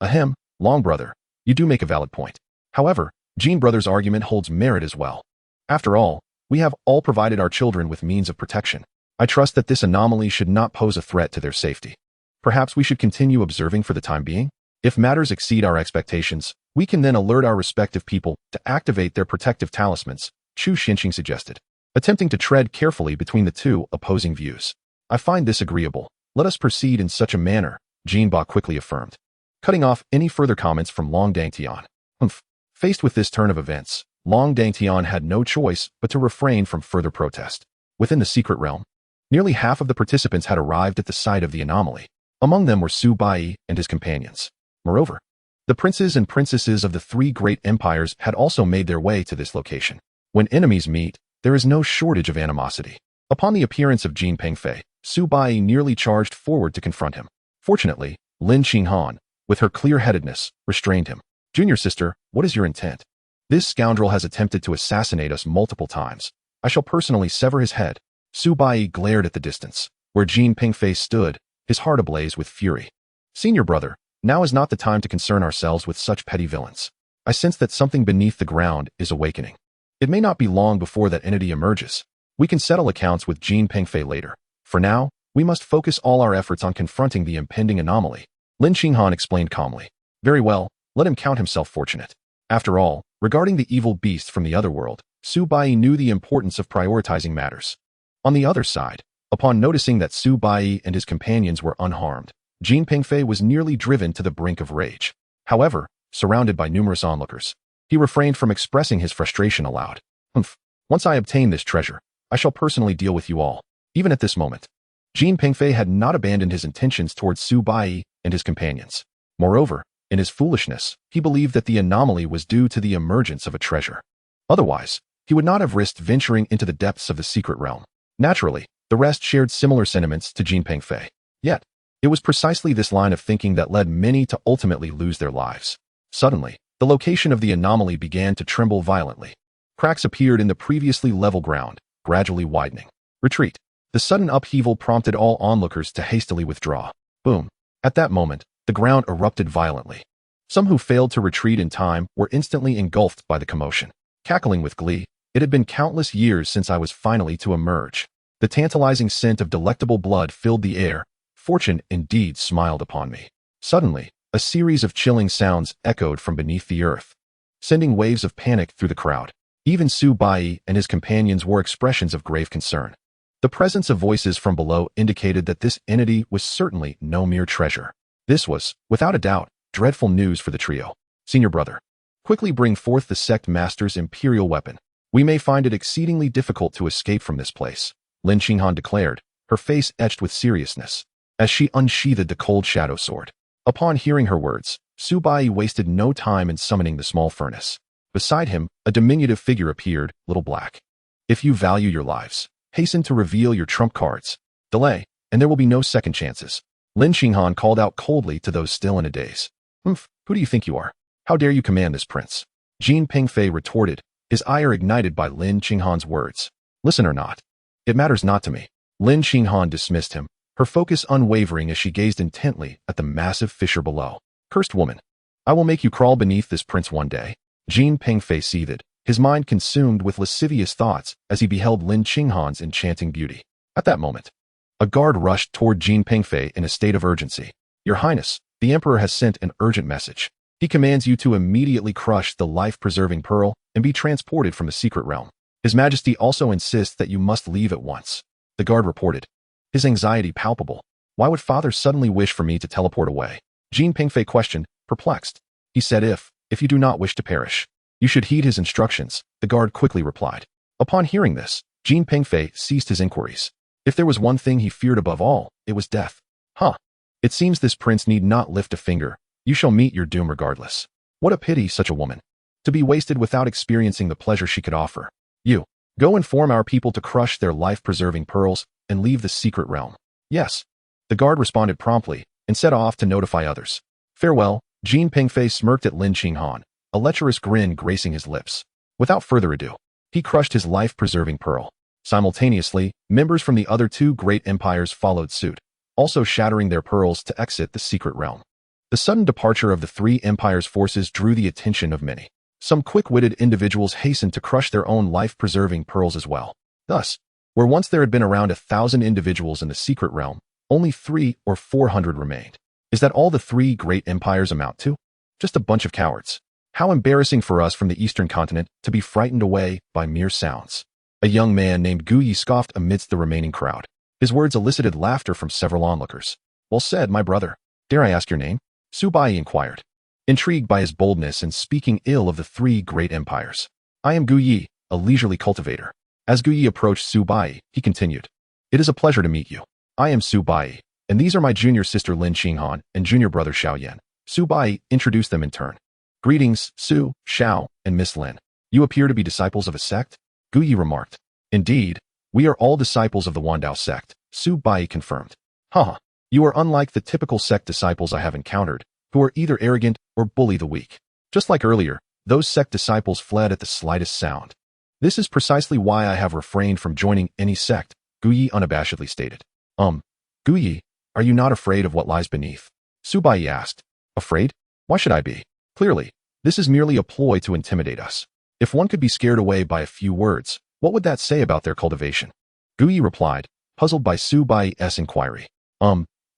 Ahem, Long brother, you do make a valid point. However, Jin brother's argument holds merit as well. After all, we have all provided our children with means of protection. I trust that this anomaly should not pose a threat to their safety. Perhaps we should continue observing for the time being? If matters exceed our expectations, we can then alert our respective people to activate their protective talismans, Chu Xianxing suggested, attempting to tread carefully between the two opposing views. I find this agreeable. Let us proceed in such a manner, Jinba quickly affirmed, cutting off any further comments from Long Dangtian. Faced with this turn of events, Long Dangtian had no choice but to refrain from further protest. Within the secret realm, nearly half of the participants had arrived at the site of the anomaly. Among them were Su Bai and his companions. Moreover, the princes and princesses of the three great empires had also made their way to this location. When enemies meet, there is no shortage of animosity. Upon the appearance of Jin Pengfei, Su Bai nearly charged forward to confront him. Fortunately, Lin Xinghan, with her clear-headedness, restrained him. Junior sister, what is your intent? This scoundrel has attempted to assassinate us multiple times. I shall personally sever his head. Su Bai glared at the distance, where Jin Pengfei stood, his heart ablaze with fury. Senior brother, now is not the time to concern ourselves with such petty villains. I sense that something beneath the ground is awakening. It may not be long before that entity emerges. We can settle accounts with Jin Pengfei later. For now, we must focus all our efforts on confronting the impending anomaly. Lin Xinghan explained calmly. Very well, let him count himself fortunate. After all, regarding the evil beasts from the other world, Su Bai knew the importance of prioritizing matters. On the other side, upon noticing that Su Bai and his companions were unharmed, Jin Pengfei was nearly driven to the brink of rage. However, surrounded by numerous onlookers, he refrained from expressing his frustration aloud. Once I obtain this treasure, I shall personally deal with you all. Even at this moment, Jin Pengfei had not abandoned his intentions towards Su Bai and his companions. Moreover, in his foolishness, he believed that the anomaly was due to the emergence of a treasure. Otherwise, he would not have risked venturing into the depths of the secret realm. Naturally, the rest shared similar sentiments to Jin Pengfei. Yet, it was precisely this line of thinking that led many to ultimately lose their lives. Suddenly, the location of the anomaly began to tremble violently. Cracks appeared in the previously level ground, gradually widening. Retreat. The sudden upheaval prompted all onlookers to hastily withdraw. Boom. At that moment, the ground erupted violently. Some who failed to retreat in time were instantly engulfed by the commotion. Cackling with glee, it had been countless years since I was finally to emerge. The tantalizing scent of delectable blood filled the air. Fortune indeed smiled upon me. Suddenly, a series of chilling sounds echoed from beneath the earth, sending waves of panic through the crowd. Even Su Bai and his companions wore expressions of grave concern. The presence of voices from below indicated that this entity was certainly no mere treasure. This was, without a doubt, dreadful news for the trio. Senior brother, Quickly bring forth the sect master's imperial weapon. We may find it exceedingly difficult to escape from this place, Lin Xinghan declared, her face etched with seriousness, as she unsheathed the cold shadow sword. Upon hearing her words, Su Bai wasted no time in summoning the small furnace. Beside him, a diminutive figure appeared, little black. If you value your lives, hasten to reveal your trump cards. Delay, and there will be no second chances. Lin Xinghan called out coldly to those still in a daze. Who do you think you are? How dare you command this prince? Jin Pingfei retorted, his ire ignited by Lin Xinghan's words. Listen or not. It matters not to me. Lin Xinghan dismissed him, her focus unwavering as she gazed intently at the massive fissure below. Cursed woman. I will make you crawl beneath this prince one day. Jin Pingfei seethed, his mind consumed with lascivious thoughts as he beheld Lin Xinghan's enchanting beauty. At that moment, a guard rushed toward Jin Pingfei in a state of urgency. Your Highness, the Emperor has sent an urgent message. He commands you to immediately crush the life-preserving pearl and be transported from the secret realm. His Majesty also insists that you must leave at once. The guard reported, his anxiety palpable. Why would Father suddenly wish for me to teleport away? Jin Pingfei questioned, perplexed. He said if you do not wish to perish, you should heed his instructions, the guard quickly replied. Upon hearing this, Jin Pingfei ceased his inquiries. If there was one thing he feared above all, it was death. It seems this prince need not lift a finger. You shall meet your doom regardless. What a pity, such a woman. To be wasted without experiencing the pleasure she could offer. You, go inform our people to crush their life-preserving pearls and leave the secret realm. Yes. The guard responded promptly and set off to notify others. Farewell. Jin Pingfei smirked at Lin Xinghan, a lecherous grin gracing his lips. Without further ado, he crushed his life-preserving pearl. Simultaneously, members from the other two great empires followed suit, also shattering their pearls to exit the secret realm. The sudden departure of the three empires' forces drew the attention of many. Some quick-witted individuals hastened to crush their own life-preserving pearls as well. Thus, where once there had been around 1,000 individuals in the secret realm, only 300 or 400 remained. Is that all the three great empires amount to? Just a bunch of cowards. How embarrassing for us from the eastern continent to be frightened away by mere sounds. A young man named Gu Yi scoffed amidst the remaining crowd. His words elicited laughter from several onlookers. Well said, my brother. Dare I ask your name? Su Bai inquired, intrigued by his boldness and speaking ill of the three great empires. I am Gu Yi, a leisurely cultivator. As Gu Yi approached Su Bai, he continued. It is a pleasure to meet you. I am Su Bai, and these are my junior sister Lin Xinghan and junior brother Xiao Yan. Su Bai introduced them in turn. Greetings, Su, Xiao, and Miss Lin. You appear to be disciples of a sect? Gu Yi remarked. Indeed, we are all disciples of the Dao Sect, Su Bai confirmed. You are unlike the typical sect disciples I have encountered, who are either arrogant or bully the weak. Just like earlier, those sect disciples fled at the slightest sound. This is precisely why I have refrained from joining any sect, Gu Yi unabashedly stated. Gu Yi, are you not afraid of what lies beneath? Su Bai asked. Afraid? Why should I be? Clearly, this is merely a ploy to intimidate us. If one could be scared away by a few words, what would that say about their cultivation? Gu Yi replied, puzzled by Su Bai's inquiry.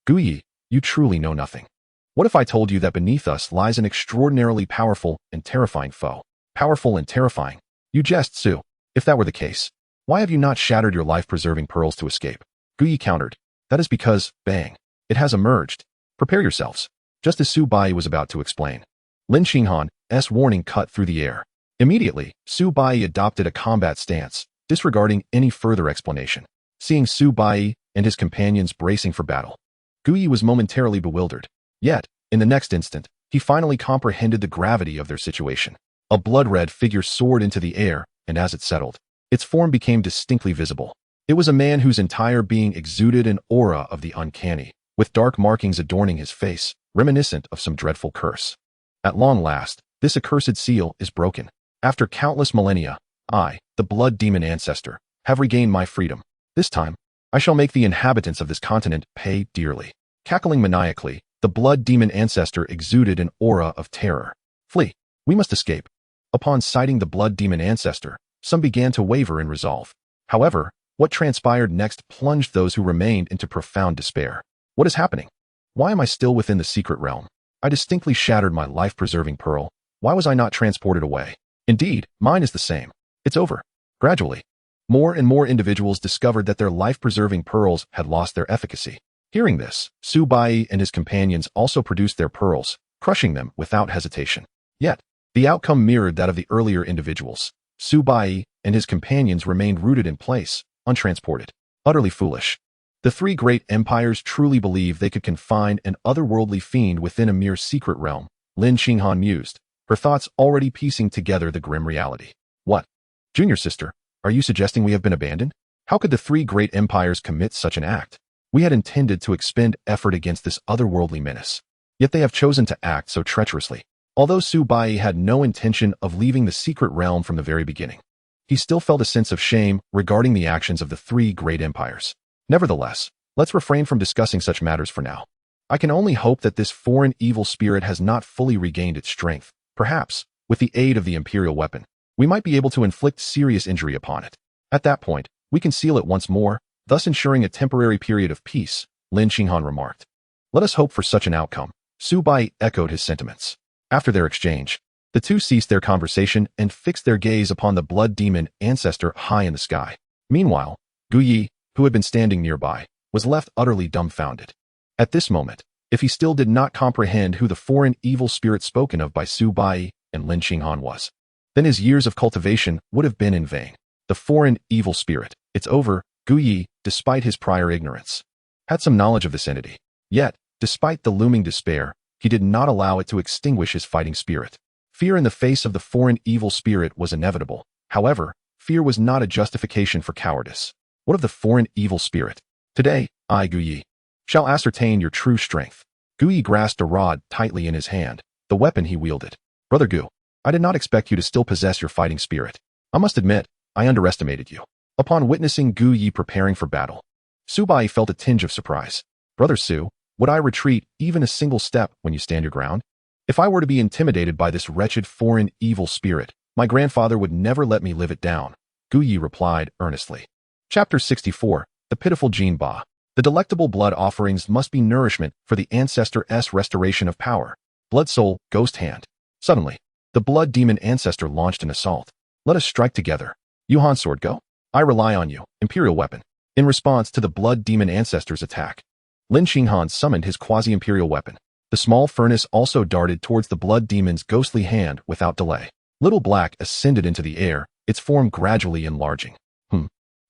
Gu Yi, you truly know nothing. What if I told you that beneath us lies an extraordinarily powerful and terrifying foe? Powerful and terrifying? You jest, Su. If that were the case, why have you not shattered your life-preserving pearls to escape? Gu Yi countered. That is because, bang, it has emerged. Prepare yourselves. Just as Su Bai was about to explain, Lin Xinghan's warning cut through the air. Immediately, Su Bai adopted a combat stance, disregarding any further explanation. Seeing Su Bai and his companions bracing for battle, Gu Yi was momentarily bewildered. Yet, in the next instant, he finally comprehended the gravity of their situation. A blood-red figure soared into the air, and as it settled, its form became distinctly visible. It was a man whose entire being exuded an aura of the uncanny, with dark markings adorning his face, reminiscent of some dreadful curse. At long last, this accursed seal is broken. After countless millennia, I, the blood demon ancestor, have regained my freedom. This time, I shall make the inhabitants of this continent pay dearly. Cackling maniacally, the blood demon ancestor exuded an aura of terror. Flee. We must escape. Upon sighting the blood demon ancestor, some began to waver in resolve. However, what transpired next plunged those who remained into profound despair. What is happening? Why am I still within the secret realm? I distinctly shattered my life-preserving pearl. Why was I not transported away? Indeed, mine is the same. It's over. Gradually, more and more individuals discovered that their life-preserving pearls had lost their efficacy. Hearing this, Su Bai and his companions also produced their pearls, crushing them without hesitation. Yet, The outcome mirrored that of the earlier individuals. Su Bai and his companions remained rooted in place, untransported. Utterly foolish. The three great empires truly believed they could confine an otherworldly fiend within a mere secret realm, Lin Xinghan mused, her thoughts already piecing together the grim reality. What? Junior sister, are you suggesting we have been abandoned? How could the three great empires commit such an act? We had intended to expend effort against this otherworldly menace. Yet they have chosen to act so treacherously. Although Su Bai had no intention of leaving the secret realm from the very beginning, he still felt a sense of shame regarding the actions of the three great empires. Nevertheless, let's refrain from discussing such matters for now. I can only hope that this foreign evil spirit has not fully regained its strength. Perhaps, with the aid of the imperial weapon, we might be able to inflict serious injury upon it. At that point, we can seal it once more, thus ensuring a temporary period of peace, Lin Xinghan remarked. Let us hope for such an outcome. Su Bai echoed his sentiments. After their exchange, the two ceased their conversation and fixed their gaze upon the blood demon ancestor high in the sky. Meanwhile, Gu Yi, who had been standing nearby, was left utterly dumbfounded. At this moment, if he still did not comprehend who the foreign evil spirit spoken of by Su Bai and Lin Xinghan was, then his years of cultivation would have been in vain. The foreign evil spirit, it's over, Gu Yi, despite his prior ignorance, had some knowledge of this entity. Yet, despite the looming despair, he did not allow it to extinguish his fighting spirit. Fear in the face of the foreign evil spirit was inevitable. However, fear was not a justification for cowardice. What of the foreign evil spirit? Today, I, Gu Yi, shall ascertain your true strength. Gu Yi grasped a rod tightly in his hand, the weapon he wielded. Brother Gu, I did not expect you to still possess your fighting spirit. I must admit, I underestimated you. Upon witnessing Gu Yi preparing for battle, Su Bai felt a tinge of surprise. Brother Su, would I retreat even a single step when you stand your ground? If I were to be intimidated by this wretched foreign evil spirit, my grandfather would never let me live it down, Gu Yi replied earnestly. Chapter 64, The Pitiful Jin Ba. The delectable blood offerings must be nourishment for the ancestor's restoration of power. Blood soul, ghost hand. Suddenly, the blood demon ancestor launched an assault. Let us strike together. Yuhan sword go. I rely on you, imperial weapon. In response to the blood demon ancestor's attack, Lin Xinghan summoned his quasi-imperial weapon. The small furnace also darted towards the blood demon's ghostly hand without delay. Little Black ascended into the air, its form gradually enlarging.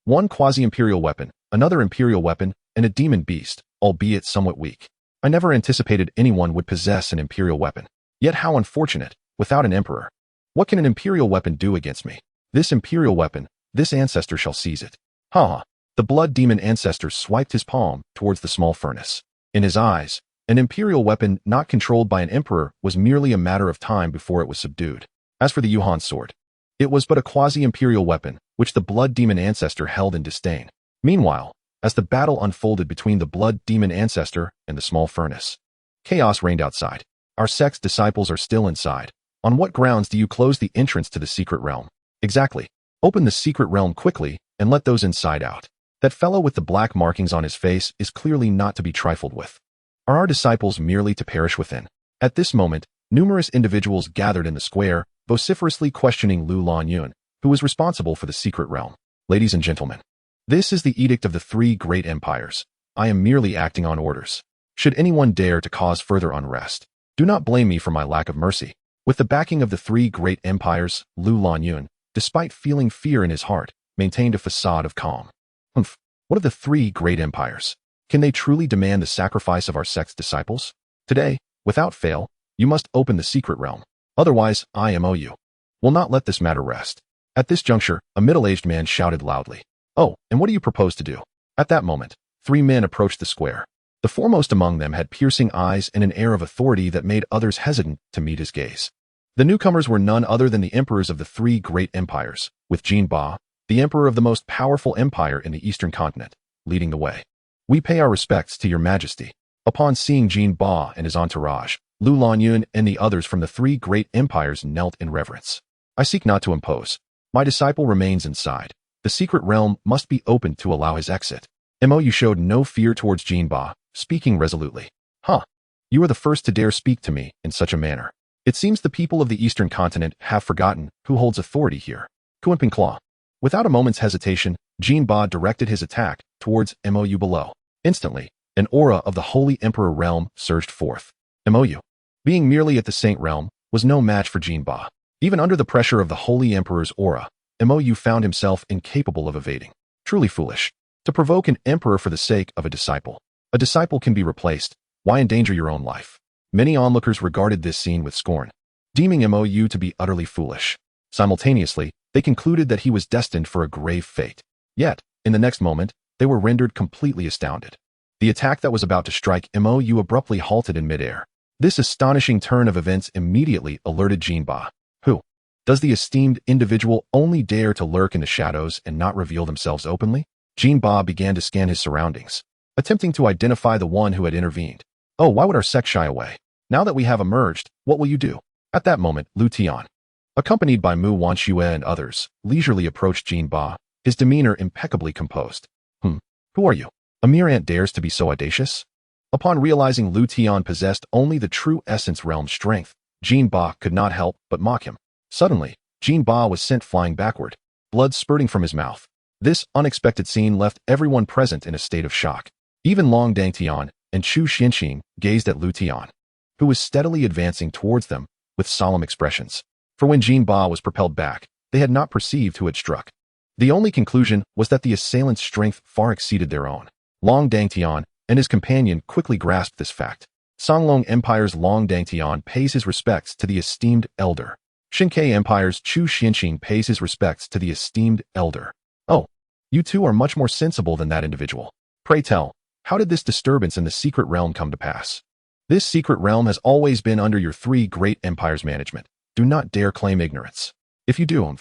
One quasi-imperial weapon, another imperial weapon, and a demon beast, albeit somewhat weak. I never anticipated anyone would possess an imperial weapon. Yet how unfortunate, without an emperor. What can an imperial weapon do against me? This imperial weapon, this ancestor shall seize it. Ha! The blood demon ancestor swiped his palm towards the small furnace. In his eyes, an imperial weapon not controlled by an emperor was merely a matter of time before it was subdued. As for the Yuhan sword, it was but a quasi-imperial weapon, which the blood demon ancestor held in disdain. Meanwhile, as the battle unfolded between the blood demon ancestor and the small furnace, chaos reigned outside. Our sect's disciples are still inside. On what grounds do you close the entrance to the secret realm? Exactly. Open the secret realm quickly and let those inside out. That fellow with the black markings on his face is clearly not to be trifled with. Are our disciples merely to perish within? At this moment, numerous individuals gathered in the square, vociferously questioning Lu Lanyun, who was responsible for the secret realm. Ladies and gentlemen, this is the edict of the three great empires. I am merely acting on orders. Should anyone dare to cause further unrest, do not blame me for my lack of mercy. With the backing of the three great empires, Lu Lanyun, despite feeling fear in his heart, maintained a facade of calm. What of the three great empires? Can they truly demand the sacrifice of our sect's disciples? Today, without fail, you must open the secret realm. Otherwise, IMOU will not let this matter rest. At this juncture, a middle-aged man shouted loudly. Oh, and what do you propose to do? At that moment, three men approached the square. The foremost among them had piercing eyes and an air of authority that made others hesitant to meet his gaze. The newcomers were none other than the emperors of the three great empires, with Jin Ba, the emperor of the most powerful empire in the eastern continent, leading the way. We pay our respects to your majesty. Upon seeing Jin Ba and his entourage, Lu Lanyun and the others from the three great empires knelt in reverence. I seek not to impose. My disciple remains inside. The secret realm must be opened to allow his exit. You showed no fear towards Jin Ba, speaking resolutely. You are the first to dare speak to me in such a manner. It seems the people of the eastern continent have forgotten who holds authority here. Kuanping Claw. Without a moment's hesitation, Jin Ba directed his attack towards Mou below. Instantly, an aura of the Holy Emperor realm surged forth. Mou. Being merely at the Saint realm, was no match for Jinba. Even under the pressure of the Holy Emperor's aura, Mou found himself incapable of evading. Truly foolish. To provoke an emperor for the sake of a disciple. A disciple can be replaced. Why endanger your own life? Many onlookers regarded this scene with scorn, deeming Mou to be utterly foolish. Simultaneously, they concluded that he was destined for a grave fate. Yet, in the next moment, they were rendered completely astounded. The attack that was about to strike Mou abruptly halted in midair. This astonishing turn of events immediately alerted Jinba. Who? Does the esteemed individual only dare to lurk in the shadows and not reveal themselves openly? Jinba began to scan his surroundings, attempting to identify the one who had intervened. Oh, why would our sect shy away? Now that we have emerged, what will you do? At that moment, Liutian, accompanied by Mu Wanxue and others, leisurely approached Jinba, his demeanor impeccably composed. Who are you? A mere ant dares to be so audacious? Upon realizing Liutian possessed only the true essence realm strength, Jinba could not help but mock him. Suddenly, Jinba was sent flying backward, blood spurting from his mouth. This unexpected scene left everyone present in a state of shock. Even Long Dangtian and Chu Xianxing gazed at Liutian, who was steadily advancing towards them with solemn expressions. For when Jinba was propelled back, they had not perceived who had struck. The only conclusion was that the assailant's strength far exceeded their own. Long Dangtian and his companion quickly grasped this fact. Songlong Empire's Long Dangtian pays his respects to the esteemed elder. Shinkei Empire's Chu Xianxing pays his respects to the esteemed elder. Oh, you two are much more sensible than that individual. Pray tell, how did this disturbance in the secret realm come to pass? This secret realm has always been under your three great empires' management. Do not dare claim ignorance. If you do,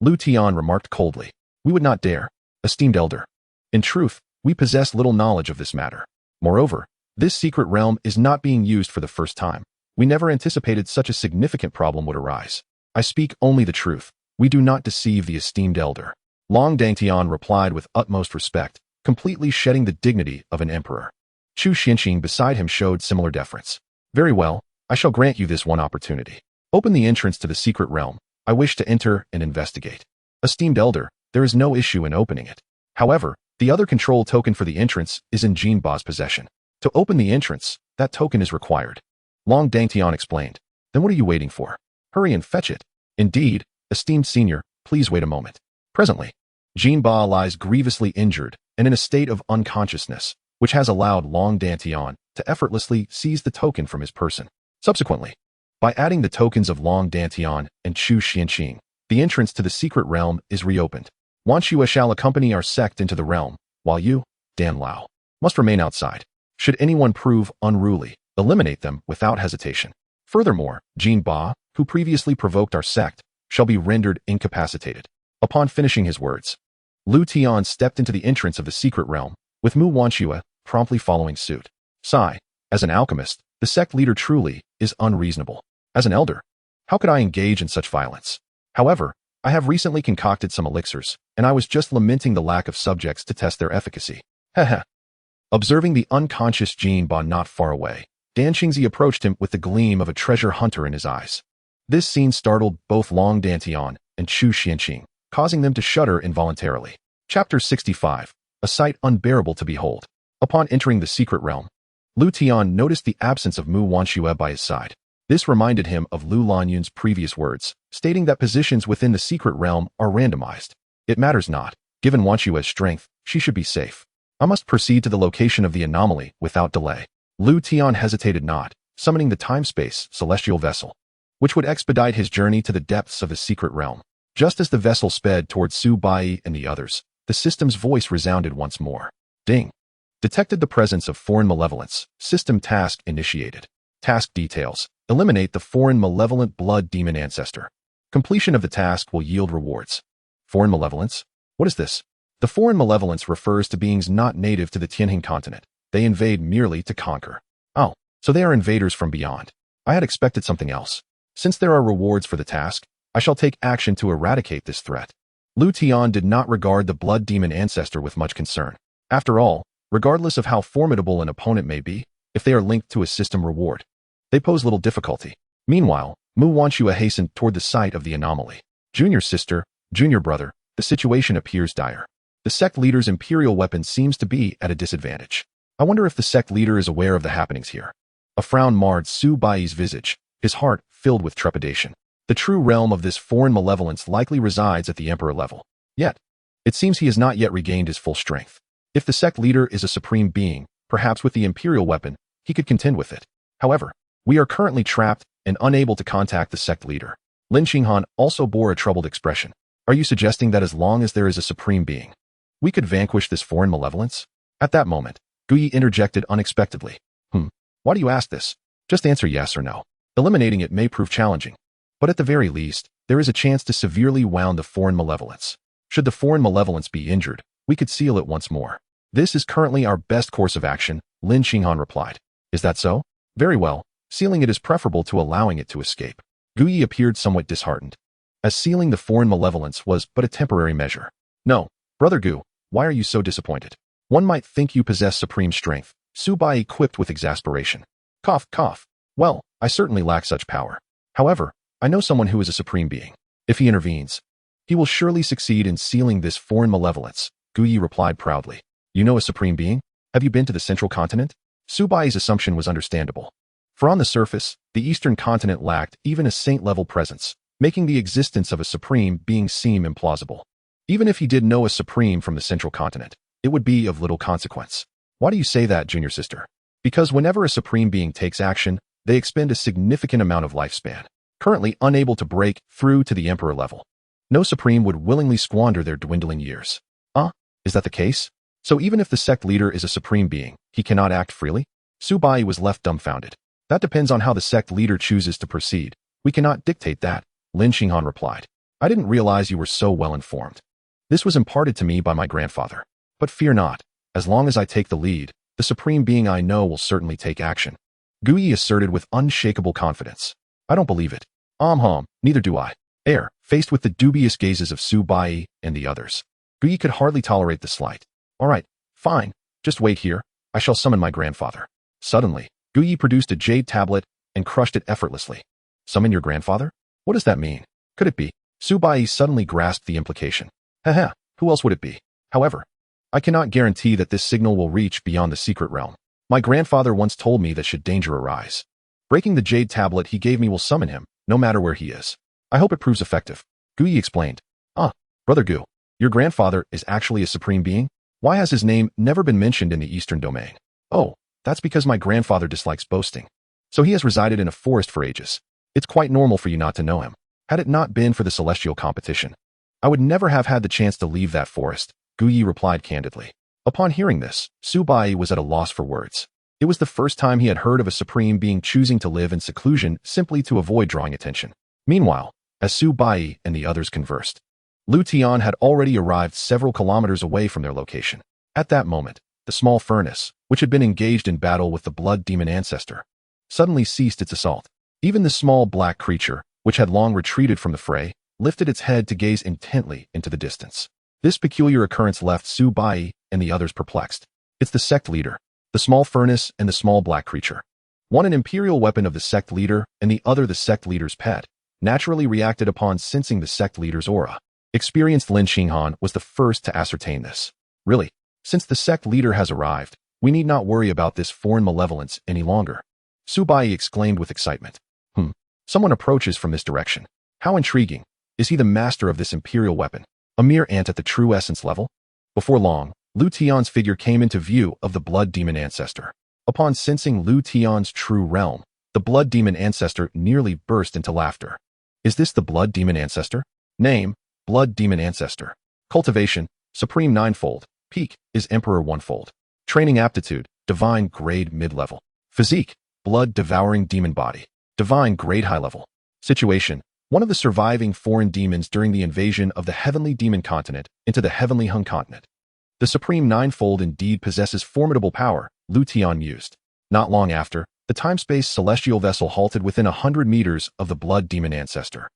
Liutian remarked coldly. We would not dare, esteemed elder. In truth, we possess little knowledge of this matter. Moreover, this secret realm is not being used for the first time. We never anticipated such a significant problem would arise. I speak only the truth. We do not deceive the esteemed elder. Long Dangtian replied with utmost respect, completely shedding the dignity of an emperor. Chu Xianxing beside him showed similar deference. Very well, I shall grant you this one opportunity. Open the entrance to the secret realm. I wish to enter and investigate. Esteemed elder, there is no issue in opening it. However, the other control token for the entrance is in Jinba's possession. To open the entrance, that token is required. Long Dangtian explained. Then what are you waiting for? Hurry and fetch it. Indeed, esteemed senior, please wait a moment. Presently, Jinba lies grievously injured and in a state of unconsciousness, which has allowed Long Dangtian to effortlessly seize the token from his person. Subsequently, by adding the tokens of Long Dangtian and Chu Xianxing, the entrance to the secret realm is reopened. Wanxue shall accompany our sect into the realm, while you, Dan Lao, must remain outside. Should anyone prove unruly, eliminate them without hesitation. Furthermore, Jinba, who previously provoked our sect, shall be rendered incapacitated. Upon finishing his words, Liutian stepped into the entrance of the secret realm, with Mu Wanxue promptly following suit. Sigh, as an alchemist, the sect leader truly is unreasonable. As an elder, how could I engage in such violence? However, I have recently concocted some elixirs, and I was just lamenting the lack of subjects to test their efficacy. Heh. Observing the unconscious Jinba not far away, Dan Xingzi approached him with the gleam of a treasure hunter in his eyes. This scene startled both Long Dangtian and Chu Xianxing, causing them to shudder involuntarily. Chapter 65. A sight unbearable to behold. Upon entering the secret realm, Liutian noticed the absence of Mu Wanxue by his side. This reminded him of Lu Lanyun's previous words, stating that positions within the secret realm are randomized. It matters not. Given Wanxue's strength, she should be safe. I must proceed to the location of the anomaly without delay. Liutian hesitated not, summoning the time-space celestial vessel, which would expedite his journey to the depths of the secret realm. Just as the vessel sped towards Su Bai and the others, the system's voice resounded once more. Ding. Detected the presence of foreign malevolence. System task initiated. Task details. Eliminate the foreign malevolent blood demon ancestor. Completion of the task will yield rewards. Foreign malevolence? What is this? The foreign malevolence refers to beings not native to the Tianjin continent. They invade merely to conquer. Oh, so they are invaders from beyond. I had expected something else. Since there are rewards for the task, I shall take action to eradicate this threat. Liutian did not regard the blood demon ancestor with much concern. After all, regardless of how formidable an opponent may be, if they are linked to a system reward, they pose little difficulty. Meanwhile, Mu Wanxue hastened toward the site of the anomaly. Junior sister, junior brother, the situation appears dire. The sect leader's imperial weapon seems to be at a disadvantage. I wonder if the sect leader is aware of the happenings here. A frown marred Su Bai's visage, his heart filled with trepidation. The true realm of this foreign malevolence likely resides at the emperor level. Yet, it seems he has not yet regained his full strength. If the sect leader is a supreme being, perhaps with the imperial weapon, he could contend with it. However, we are currently trapped and unable to contact the sect leader. Lin Xinghan also bore a troubled expression. Are you suggesting that as long as there is a supreme being, we could vanquish this foreign malevolence? At that moment, Guyi interjected unexpectedly. Why do you ask this? Just answer yes or no. Eliminating it may prove challenging, but at the very least, there is a chance to severely wound the foreign malevolence. Should the foreign malevolence be injured, we could seal it once more. This is currently our best course of action, Lin Xinghan replied. Is that so? Very well, sealing it is preferable to allowing it to escape. Guyi appeared somewhat disheartened, as sealing the foreign malevolence was but a temporary measure. No, Brother Gu, why are you so disappointed? One might think you possess supreme strength, Su Bai quipped with exasperation. Cough, cough. Well, I certainly lack such power. However, I know someone who is a supreme being. If he intervenes, he will surely succeed in sealing this foreign malevolence, Guyi replied proudly. You know a supreme being? Have you been to the central continent? Su Bai's assumption was understandable. For on the surface, the eastern continent lacked even a saint-level presence, making the existence of a supreme being seem implausible. Even if he did know a supreme from the central continent, it would be of little consequence. Why do you say that, junior sister? Because whenever a supreme being takes action, they expend a significant amount of lifespan, currently unable to break through to the emperor level. No supreme would willingly squander their dwindling years. Is that the case? So even if the sect leader is a supreme being, he cannot act freely? Su Bai was left dumbfounded. That depends on how the sect leader chooses to proceed. We cannot dictate that, Lin Xinghan replied. I didn't realize you were so well informed. This was imparted to me by my grandfather. But fear not. As long as I take the lead, the supreme being I know will certainly take action. Guyi asserted with unshakable confidence. I don't believe it. Neither do I. Faced with the dubious gazes of Su Bai and the others, Guyi could hardly tolerate the slight. All right, fine. Just wait here. I shall summon my grandfather. Suddenly, Guyi produced a jade tablet and crushed it effortlessly. Summon your grandfather? What does that mean? Could it be? Su Bai suddenly grasped the implication. Haha, who else would it be? However, I cannot guarantee that this signal will reach beyond the secret realm. My grandfather once told me that should danger arise, breaking the jade tablet he gave me will summon him, no matter where he is. I hope it proves effective. Guyi explained. Brother Gu, your grandfather is actually a supreme being? Why has his name never been mentioned in the Eastern domain? Oh, that's because my grandfather dislikes boasting. So he has resided in a forest for ages. It's quite normal for you not to know him. Had it not been for the celestial competition, I would never have had the chance to leave that forest, Guyi replied candidly. Upon hearing this, Su Bai was at a loss for words. It was the first time he had heard of a supreme being choosing to live in seclusion simply to avoid drawing attention. Meanwhile, as Su Bai and the others conversed, Liutian had already arrived several kilometers away from their location. At that moment, the small furnace, which had been engaged in battle with the blood demon ancestor, suddenly ceased its assault. Even the small black creature, which had long retreated from the fray, lifted its head to gaze intently into the distance. This peculiar occurrence left Su Bai and the others perplexed. It's the sect leader, the small furnace and the small black creature. One an imperial weapon of the sect leader and the other the sect leader's pet, naturally reacted upon sensing the sect leader's aura. Experienced Lin Xinghan was the first to ascertain this. Really, since the sect leader has arrived, we need not worry about this foreign malevolence any longer. Su Bai exclaimed with excitement. Someone approaches from this direction. How intriguing. Is he the master of this imperial weapon? A mere ant at the true essence level? Before long, Liutian's figure came into view of the blood demon ancestor. Upon sensing Liutian's true realm, the blood demon ancestor nearly burst into laughter. Is this the blood demon ancestor? Name, blood demon ancestor. Cultivation, supreme ninefold. Peak is emperor onefold. Training aptitude, divine grade mid-level. Physique, blood devouring demon body. Divine grade high level. Situation, one of the surviving foreign demons during the invasion of the heavenly demon continent into the heavenly Hun continent. The supreme ninefold indeed possesses formidable power, Liutian mused. Not long after, the time-space celestial vessel halted within 100 meters of the blood demon ancestor.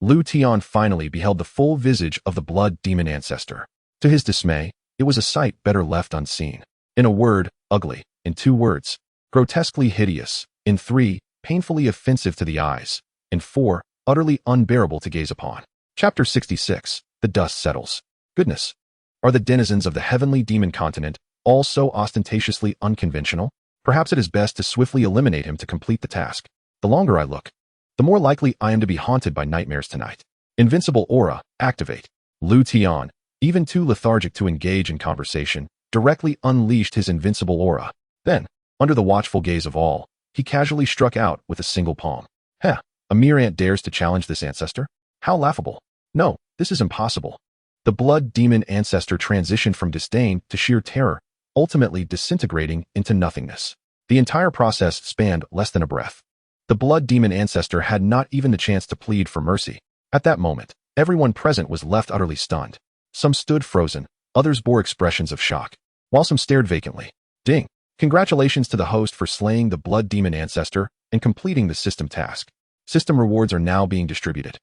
Liutian finally beheld the full visage of the blood demon ancestor. To his dismay, it was a sight better left unseen. In a word, ugly. In 2 words, grotesquely hideous. In 3, painfully offensive to the eyes. In 4, utterly unbearable to gaze upon. Chapter 66. The dust settles. Goodness. Are the denizens of the heavenly demon continent all so ostentatiously unconventional? Perhaps it is best to swiftly eliminate him to complete the task. The longer I look, the more likely I am to be haunted by nightmares tonight. Invincible aura, activate. Liutian, even too lethargic to engage in conversation, directly unleashed his invincible aura. Then, under the watchful gaze of all, he casually struck out with a single palm. Heh, a mere ant dares to challenge this ancestor? How laughable. No, this is impossible. The blood demon ancestor transitioned from disdain to sheer terror, ultimately disintegrating into nothingness. The entire process spanned less than a breath. The blood demon ancestor had not even the chance to plead for mercy. At that moment, everyone present was left utterly stunned. Some stood frozen, others bore expressions of shock, while some stared vacantly. Ding! Congratulations to the host for slaying the blood demon ancestor and completing the system task. System rewards are now being distributed.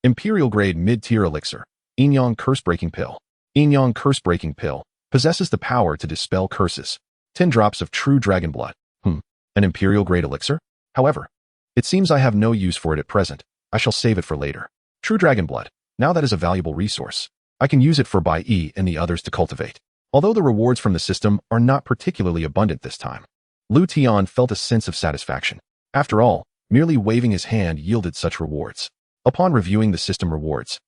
Imperial grade mid-tier elixir, Yin curse-breaking pill. Yin curse-breaking pill possesses the power to dispel curses. 10 drops of true dragon blood. An imperial grade elixir? However, it seems I have no use for it at present. I shall save it for later. True dragon blood. Now that is a valuable resource. I can use it for Bai Yi and the others to cultivate. Although the rewards from the system are not particularly abundant this time, Liutian felt a sense of satisfaction. After all, merely waving his hand yielded such rewards. Upon reviewing the system rewards,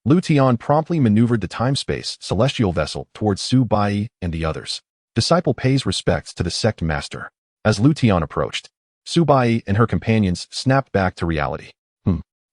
Liutian promptly maneuvered the time-space celestial vessel towards Su Bai and the others. Disciple pays respects to the sect master. As Liutian approached, Su Bai and her companions snapped back to reality.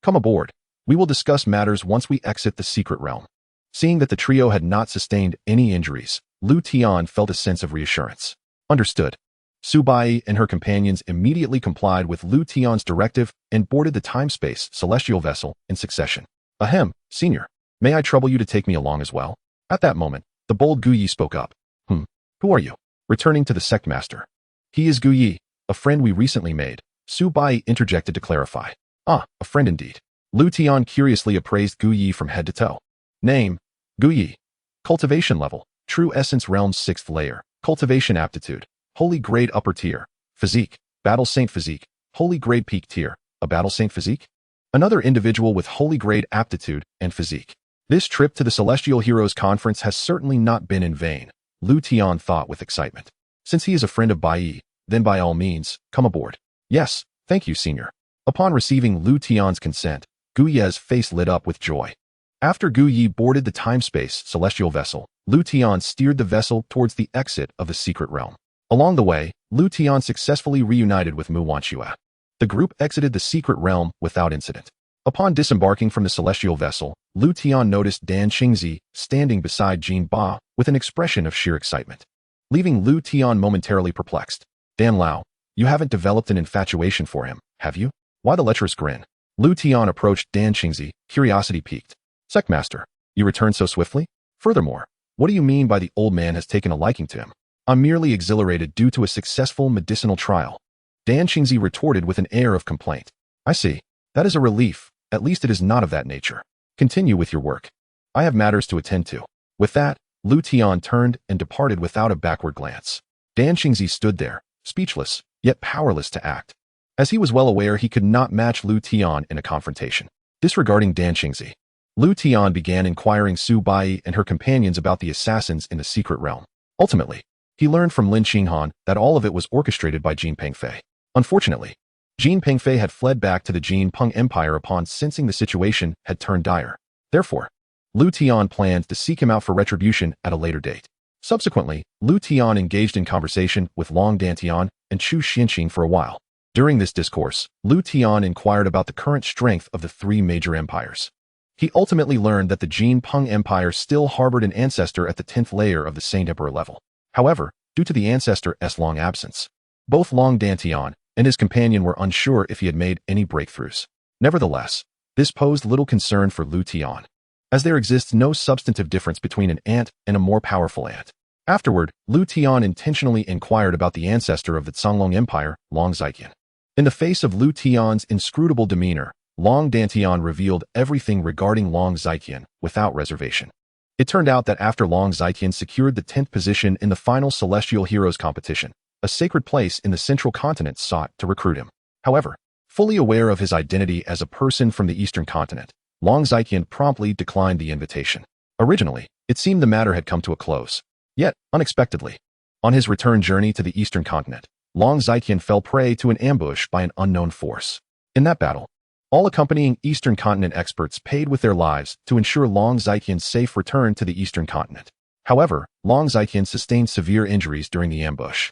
Come aboard. We will discuss matters once we exit the secret realm. Seeing that the trio had not sustained any injuries, Liutian felt a sense of reassurance. Understood. Su Bai and her companions immediately complied with Liutian's directive and boarded the time-space celestial vessel in succession. Ahem, senior. May I trouble you to take me along as well? At that moment, the bold Gu Yi spoke up. Who are you? Returning to the sect master. He is Gu Yi, a friend we recently made. Su Bai interjected to clarify. Ah, a friend indeed. Liutian curiously appraised Gu Yi from head to toe. Name, Gu Yi. Cultivation level, True Essence Realm's 6th layer. Cultivation aptitude, Holy Grade upper tier. Physique, Battle Saint physique. Holy Grade peak tier, a Battle Saint physique? Another individual with Holy Grade aptitude and physique. This trip to the Celestial Heroes Conference has certainly not been in vain, Liutian thought with excitement. Since he is a friend of Bai Yi, then by all means, come aboard. Yes, thank you, senior. Upon receiving Liutian's consent, Gu Yi's face lit up with joy. After Gu Yi boarded the time-space celestial vessel, Liutian steered the vessel towards the exit of the secret realm. Along the way, Liutian successfully reunited with Mu Wanxue. The group exited the secret realm without incident. Upon disembarking from the celestial vessel, Liutian noticed Dan Qingzi standing beside Jin Ba with an expression of sheer excitement. Leaving Liutian momentarily perplexed. Dan Lao, you haven't developed an infatuation for him, have you? Why the lecherous grin? Liutian approached Dan Qingzi, curiosity piqued. Sectmaster, you returned so swiftly? Furthermore, what do you mean by the old man has taken a liking to him? I'm merely exhilarated due to a successful medicinal trial. Dan Qingzi retorted with an air of complaint. I see. That is a relief. At least it is not of that nature. Continue with your work. I have matters to attend to. With that, Liutian turned and departed without a backward glance. Dan Qingzi stood there, speechless, yet powerless to act. As he was well aware he could not match Liutian in a confrontation. Disregarding Dan Qingzi, Liutian began inquiring Su Bai and her companions about the assassins in the secret realm. Ultimately, he learned from Lin Xinghan that all of it was orchestrated by Jin Pengfei. Unfortunately, Jin Pengfei had fled back to the Jin Peng Empire upon sensing the situation had turned dire. Therefore, Liutian planned to seek him out for retribution at a later date. Subsequently, Liutian engaged in conversation with Long Dantian and Chu Xianxing for a while. During this discourse, Liutian inquired about the current strength of the 3 major empires. He ultimately learned that the Jin Peng Empire still harbored an ancestor at the 10th layer of the Saint Emperor level. However, due to the ancestor's long absence, both Long Dantian and his companion were unsure if he had made any breakthroughs. Nevertheless, this posed little concern for Liutian, as there exists no substantive difference between an ant and a more powerful ant. Afterward, Liutian intentionally inquired about the ancestor of the Songlong Empire, Long Xiqian. In the face of Liutian's inscrutable demeanor, Long Dantian revealed everything regarding Long Xiqian without reservation. It turned out that after Long Xiqian secured the 10th position in the final Celestial Heroes competition, a sacred place in the central continent sought to recruit him. However, fully aware of his identity as a person from the eastern continent, Long Xiqian promptly declined the invitation. Originally, it seemed the matter had come to a close. Yet, unexpectedly, on his return journey to the eastern continent, Long Xiqian fell prey to an ambush by an unknown force. In that battle, All accompanying Eastern Continent experts paid with their lives to ensure Long Xietian's safe return to the Eastern Continent. However, Long Xietian sustained severe injuries during the ambush,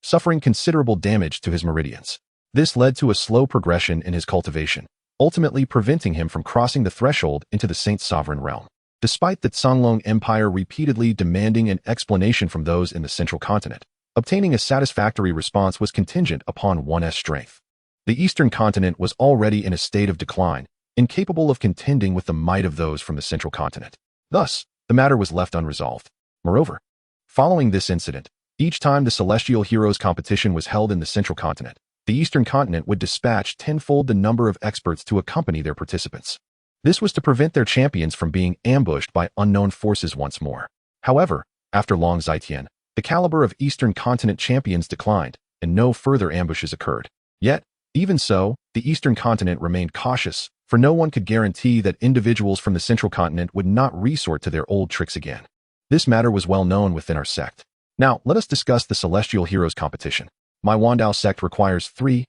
suffering considerable damage to his meridians. This led to a slow progression in his cultivation, ultimately preventing him from crossing the threshold into the Saint's sovereign realm. Despite the Songlong Empire repeatedly demanding an explanation from those in the Central Continent, obtaining a satisfactory response was contingent upon one's strength. The Eastern Continent was already in a state of decline, incapable of contending with the might of those from the Central Continent. Thus, the matter was left unresolved. Moreover, following this incident, each time the Celestial Heroes competition was held in the Central Continent, the Eastern Continent would dispatch tenfold the number of experts to accompany their participants. This was to prevent their champions from being ambushed by unknown forces once more. However, after Long Xietian, the caliber of Eastern Continent champions declined, and no further ambushes occurred. Yet, even so, the Eastern Continent remained cautious, for no one could guarantee that individuals from the Central Continent would not resort to their old tricks again. This matter was well known within our sect. Now, let us discuss the Celestial Heroes competition. My Dao Sect requires 5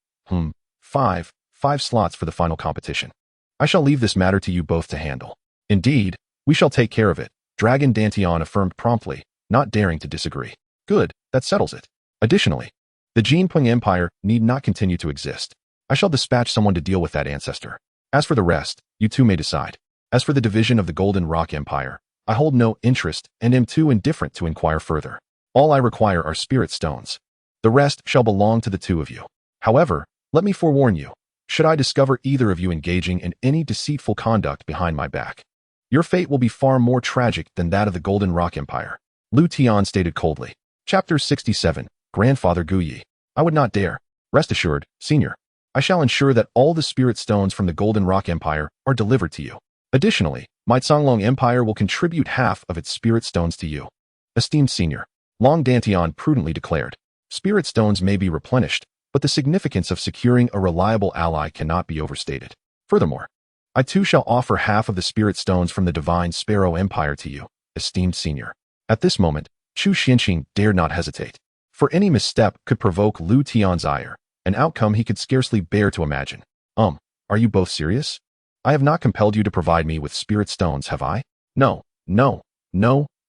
slots for the final competition. I shall leave this matter to you both to handle. Indeed, we shall take care of it, Dragon Dantian affirmed promptly, not daring to disagree. Good, that settles it. Additionally, the Jinping Empire need not continue to exist. I shall dispatch someone to deal with that ancestor. As for the rest, you two may decide. As for the division of the Golden Rock Empire, I hold no interest and am too indifferent to inquire further. All I require are spirit stones. The rest shall belong to the two of you. However, let me forewarn you, should I discover either of you engaging in any deceitful conduct behind my back, your fate will be far more tragic than that of the Golden Rock Empire, Liutian stated coldly. Chapter 67, Grandfather Guyi. I would not dare. Rest assured, Senior. I shall ensure that all the spirit stones from the Golden Rock Empire are delivered to you. Additionally, my Songlong Empire will contribute half of its spirit stones to you. Esteemed Senior, Long Dantian prudently declared. Spirit stones may be replenished, but the significance of securing a reliable ally cannot be overstated. Furthermore, I too shall offer half of the spirit stones from the Divine Sparrow Empire to you, esteemed Senior. At this moment, Chu Xianxing dared not hesitate. For any misstep could provoke Lu Tian's ire, an outcome he could scarcely bear to imagine. Are you both serious? I have not compelled you to provide me with spirit stones, have I? No,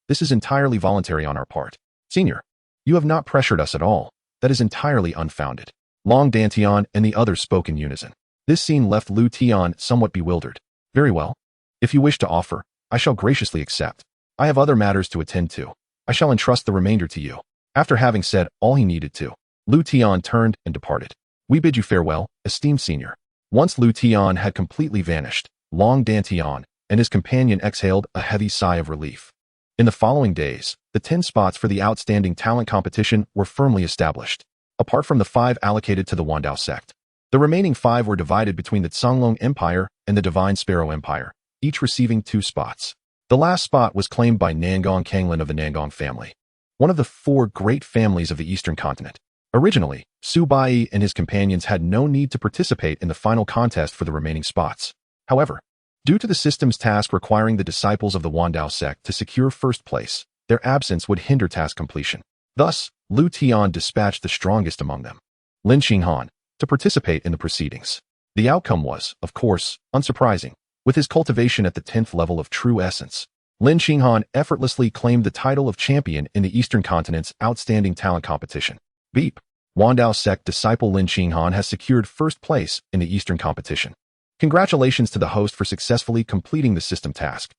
this is entirely voluntary on our part. Senior, you have not pressured us at all. That is entirely unfounded. Long Dantian and the others spoke in unison. This scene left Lu Tian somewhat bewildered. Very well. If you wish to offer, I shall graciously accept. I have other matters to attend to. I shall entrust the remainder to you. After having said all he needed to, Lu Tian turned and departed. We bid you farewell, esteemed Senior. Once Lu Tian had completely vanished, Long Dantian and his companion exhaled a heavy sigh of relief. In the following days, the 10 spots for the outstanding talent competition were firmly established. Apart from the 5 allocated to the Dao Sect, the remaining 5 were divided between the Songlong Empire and the Divine Sparrow Empire, each receiving 2 spots. The last spot was claimed by Nangong Kanglin of the Nangong family, one of the 4 great families of the Eastern Continent. Originally, Su Bai and his companions had no need to participate in the final contest for the remaining spots. However, due to the system's task requiring the disciples of the Dao Sect to secure first place, their absence would hinder task completion. Thus, Lu Tian dispatched the strongest among them, Lin Xinghan, to participate in the proceedings. The outcome was, of course, unsurprising. With his cultivation at the 10th level of true essence, Lin Xinghan effortlessly claimed the title of champion in the Eastern Continent's outstanding talent competition. Beep. Dao Sect disciple Lin Xinghan has secured first place in the Eastern competition. Congratulations to the host for successfully completing the system task.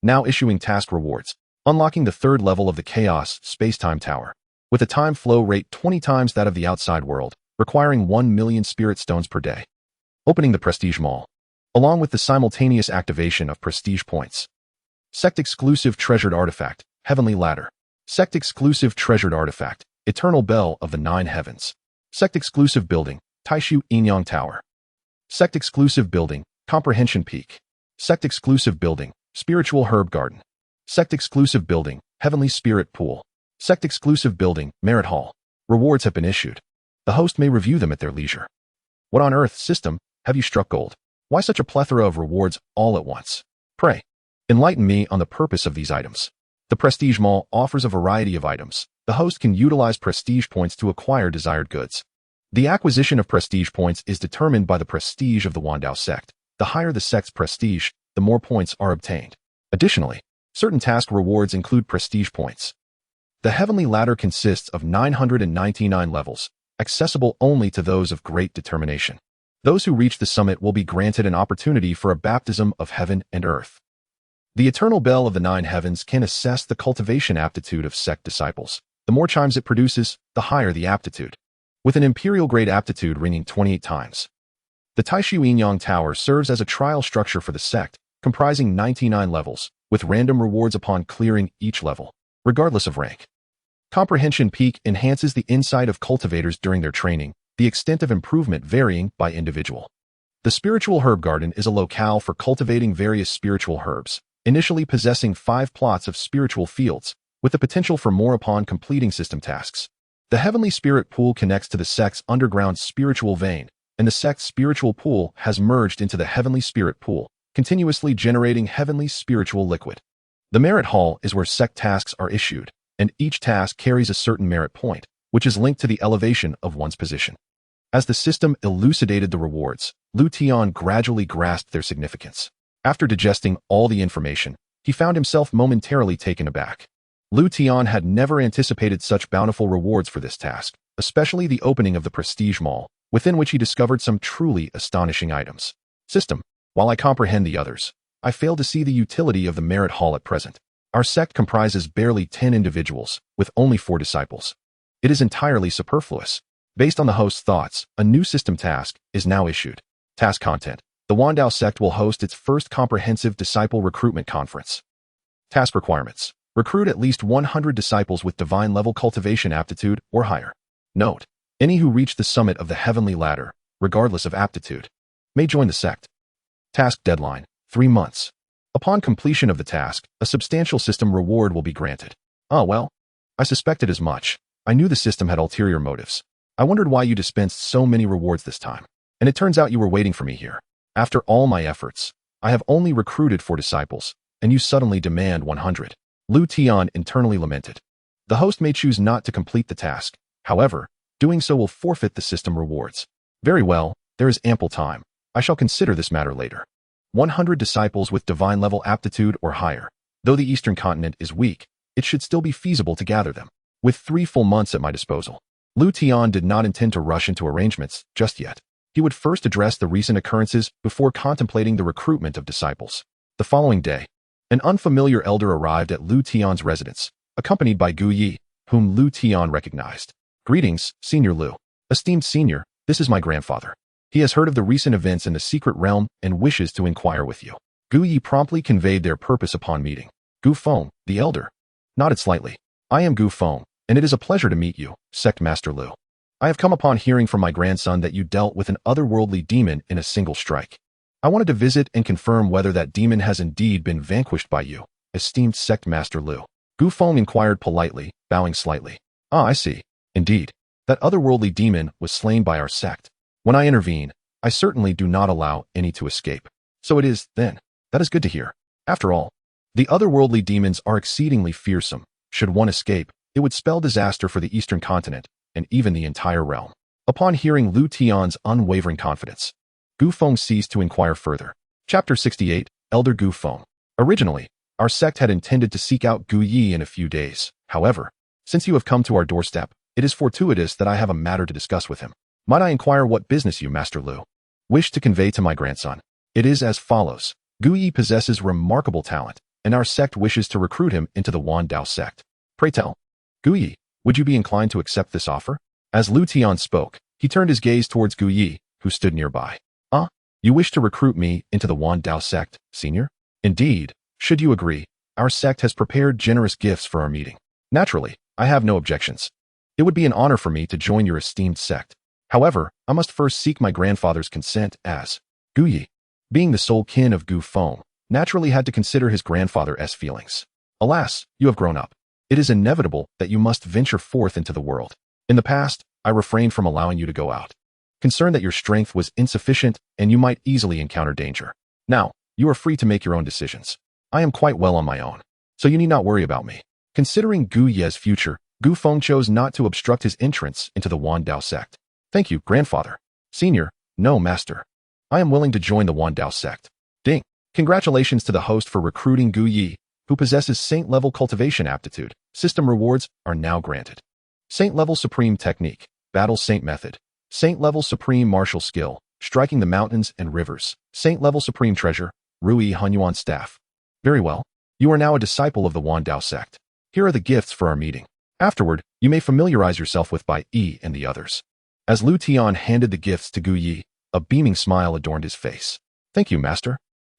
Now issuing task rewards. Unlocking the 3rd level of the Chaos Space-Time Tower, with a time flow rate 20 times that of the outside world, requiring 1 million spirit stones per day. Opening the Prestige Mall, along with the simultaneous activation of prestige points. Sect-exclusive treasured artifact, Heavenly Ladder. Sect-exclusive treasured artifact, Eternal Bell of the 9 Heavens. Sect-exclusive building, Taishu Inyang Tower. Sect-exclusive building, Comprehension Peak. Sect-exclusive building, Spiritual Herb Garden. Sect-exclusive building, Heavenly Spirit Pool. Sect-exclusive building, Merit Hall. Rewards have been issued. The host may review them at their leisure. What on earth, system, have you struck gold? Why such a plethora of rewards all at once? Pray, enlighten me on the purpose of these items. The Prestige Mall offers a variety of items. The host can utilize prestige points to acquire desired goods. The acquisition of prestige points is determined by the prestige of the Dao Sect. The higher the sect's prestige, the more points are obtained. Additionally, certain task rewards include prestige points. The heavenly ladder consists of 999 levels, accessible only to those of great determination. Those who reach the summit will be granted an opportunity for a baptism of heaven and earth. The eternal bell of the 9 heavens can assess the cultivation aptitude of sect disciples. The more chimes it produces, the higher the aptitude, with an imperial grade aptitude ringing 28 times. The Taishu Yinyang Tower serves as a trial structure for the sect, comprising 99 levels, with random rewards upon clearing each level, regardless of rank. Comprehension Peak enhances the insight of cultivators during their training, the extent of improvement varying by individual. The Spiritual Herb Garden is a locale for cultivating various spiritual herbs, initially possessing 5 plots of spiritual fields, with the potential for more upon completing system tasks. The Heavenly Spirit Pool connects to the sect's underground spiritual vein, and the sect's spiritual pool has merged into the Heavenly Spirit Pool, continuously generating heavenly spiritual liquid. The Merit Hall is where sect tasks are issued, and each task carries a certain merit point, which is linked to the elevation of one's position. As the system elucidated the rewards, Liutian gradually grasped their significance. After digesting all the information, he found himself momentarily taken aback. Liutian had never anticipated such bountiful rewards for this task, especially the opening of the Prestige Mall, within which he discovered some truly astonishing items. System. While I comprehend the others, I fail to see the utility of the Merit Hall at present. Our sect comprises barely 10 individuals, with only 4 disciples. It is entirely superfluous. Based on the host's thoughts, a new system task is now issued. Task content. The Dao Sect will host its first comprehensive disciple recruitment conference. Task requirements. Recruit at least 100 disciples with divine level cultivation aptitude or higher. Note: any who reach the summit of the heavenly ladder, regardless of aptitude, may join the sect. Task deadline: 3 months. Upon completion of the task, a substantial system reward will be granted. Ah, well, I suspected as much. I knew the system had ulterior motives. I wondered why you dispensed so many rewards this time. And it turns out you were waiting for me here. After all my efforts, I have only recruited 4 disciples, and you suddenly demand 100. Liutian internally lamented. The host may choose not to complete the task. However, doing so will forfeit the system rewards. Very well, there is ample time. I shall consider this matter later. 100 disciples with divine level aptitude or higher. Though the eastern continent is weak, it should still be feasible to gather them. With 3 full months at my disposal, Liutian did not intend to rush into arrangements just yet. He would first address the recent occurrences before contemplating the recruitment of disciples. The following day, an unfamiliar elder arrived at Liutian's residence, accompanied by Gu Yi, whom Liutian recognized. Greetings, Senior Liu. Esteemed Senior, this is my grandfather. He has heard of the recent events in the secret realm and wishes to inquire with you. Gu Yi promptly conveyed their purpose upon meeting. Gu Feng, the elder, nodded slightly. I am Gu Feng, and it is a pleasure to meet you, Sect Master Liu. I have come upon hearing from my grandson that you dealt with an otherworldly demon in a single strike. I wanted to visit and confirm whether that demon has indeed been vanquished by you, esteemed Sect Master Liu. Gu Feng inquired politely, bowing slightly. Ah, I see. Indeed, that otherworldly demon was slain by our sect. When I intervene, I certainly do not allow any to escape. So it is, then. That is good to hear. After all, the otherworldly demons are exceedingly fearsome. Should one escape, it would spell disaster for the eastern continent, and even the entire realm. Upon hearing Liutian's unwavering confidence, Gu Feng ceased to inquire further. Chapter 68, Elder Gu Feng. Originally, our sect had intended to seek out Gu Yi in a few days. However, since you have come to our doorstep, it is fortuitous that I have a matter to discuss with him. Might I inquire what business you, Master Liu, wish to convey to my grandson? It is as follows. Gu Yi possesses remarkable talent, and our sect wishes to recruit him into the Dao Sect. Pray tell, Gu Yi, would you be inclined to accept this offer? As Liutian spoke, he turned his gaze towards Gu Yi, who stood nearby. Ah, you wish to recruit me into the Dao Sect, Senior? Indeed, should you agree, our sect has prepared generous gifts for our meeting. Naturally, I have no objections. It would be an honor for me to join your esteemed sect. However, I must first seek my grandfather's consent as Gu Yi, being the sole kin of Gu Feng, naturally had to consider his grandfather's feelings. Alas, you have grown up. It is inevitable that you must venture forth into the world. In the past, I refrained from allowing you to go out, concerned that your strength was insufficient and you might easily encounter danger. Now, you are free to make your own decisions. I am quite well on my own, so you need not worry about me. Considering Gu Ye's future, Gu Feng chose not to obstruct his entrance into the Dao Sect. Thank you, grandfather. Senior, no, master. I am willing to join the Dao Sect. Ding. Congratulations to the host for recruiting Gu Yi, who possesses Saint-level cultivation aptitude. System rewards are now granted. Saint-level Supreme Technique, Battle Saint Method. Saint-level Supreme Martial Skill, Striking the Mountains and Rivers. Saint-level Supreme Treasure, Rui Hunyuan Staff. Very well. You are now a disciple of the Dao Sect. Here are the gifts for our meeting. Afterward, you may familiarize yourself with Bai Yi and the others. As Liutian handed the gifts to Gu Yi, a beaming smile adorned his face. Thank you, master.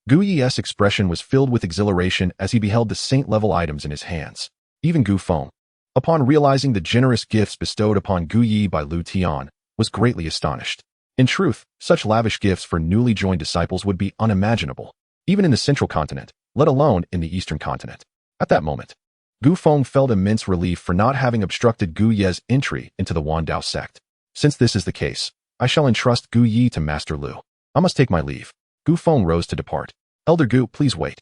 Gu Yi's expression was filled with exhilaration as he beheld the saint-level items in his hands. Even Gu Feng, upon realizing the generous gifts bestowed upon Gu Yi by Liutian, was greatly astonished. In truth, such lavish gifts for newly joined disciples would be unimaginable, even in the central continent, let alone in the eastern continent. At that moment, Gu Feng felt immense relief for not having obstructed Gu Yi's entry into the Dao Sect. Since this is the case, I shall entrust Gu Yi to Master Lu. I must take my leave. Gu Feng rose to depart. Elder Gu, please wait.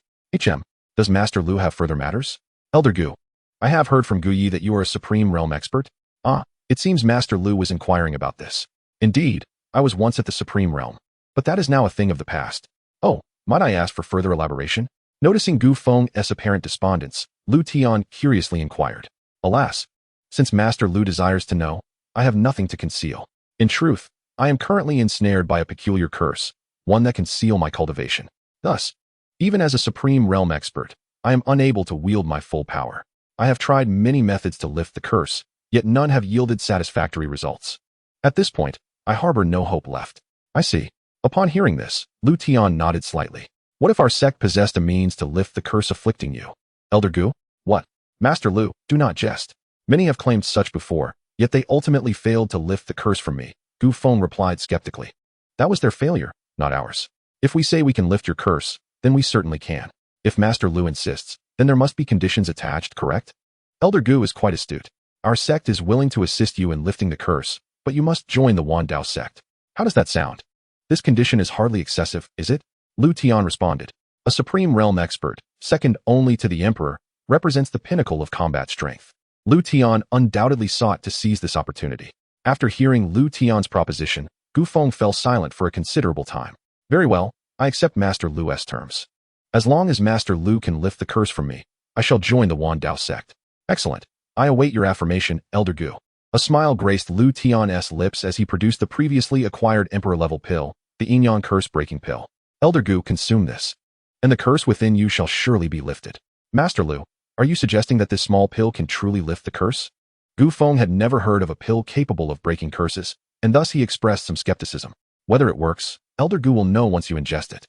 Does Master Lu have further matters? Elder Gu, I have heard from Gu Yi that you are a Supreme Realm expert. It seems Master Lu was inquiring about this. Indeed, I was once at the Supreme Realm, but that is now a thing of the past. Oh, might I ask for further elaboration? Noticing Gu Feng's apparent despondence, Liutian curiously inquired. Alas, since Master Lu desires to know, I have nothing to conceal. In truth, I am currently ensnared by a peculiar curse, one that can seal my cultivation. Thus, even as a Supreme Realm expert, I am unable to wield my full power. I have tried many methods to lift the curse, yet none have yielded satisfactory results. At this point, I harbor no hope left. I see. Upon hearing this, Liutian nodded slightly. What if our sect possessed a means to lift the curse afflicting you? Elder Gu? What? Master Lu, do not jest. Many have claimed such before, yet they ultimately failed to lift the curse from me, Gu Feng replied skeptically. That was their failure, not ours. If we say we can lift your curse, then we certainly can. If Master Lu insists, then there must be conditions attached, correct? Elder Gu is quite astute. Our sect is willing to assist you in lifting the curse, but you must join the Dao Sect. How does that sound? This condition is hardly excessive, is it? Liutian responded. A Supreme Realm expert, second only to the Emperor, represents the pinnacle of combat strength. Liutian undoubtedly sought to seize this opportunity. After hearing Liutian's proposition, Gu Feng fell silent for a considerable time. Very well, I accept Master Lu's terms. As long as Master Lu can lift the curse from me, I shall join the Dao Sect. Excellent. I await your affirmation, Elder Gu. A smile graced Liutian's lips as he produced the previously acquired Emperor-level pill, the Inyan curse-breaking pill. Elder Gu, consume this, and the curse within you shall surely be lifted. Master Lu, are you suggesting that this small pill can truly lift the curse? Gu Feng had never heard of a pill capable of breaking curses, and thus he expressed some skepticism. Whether it works, Elder Gu will know once you ingest it.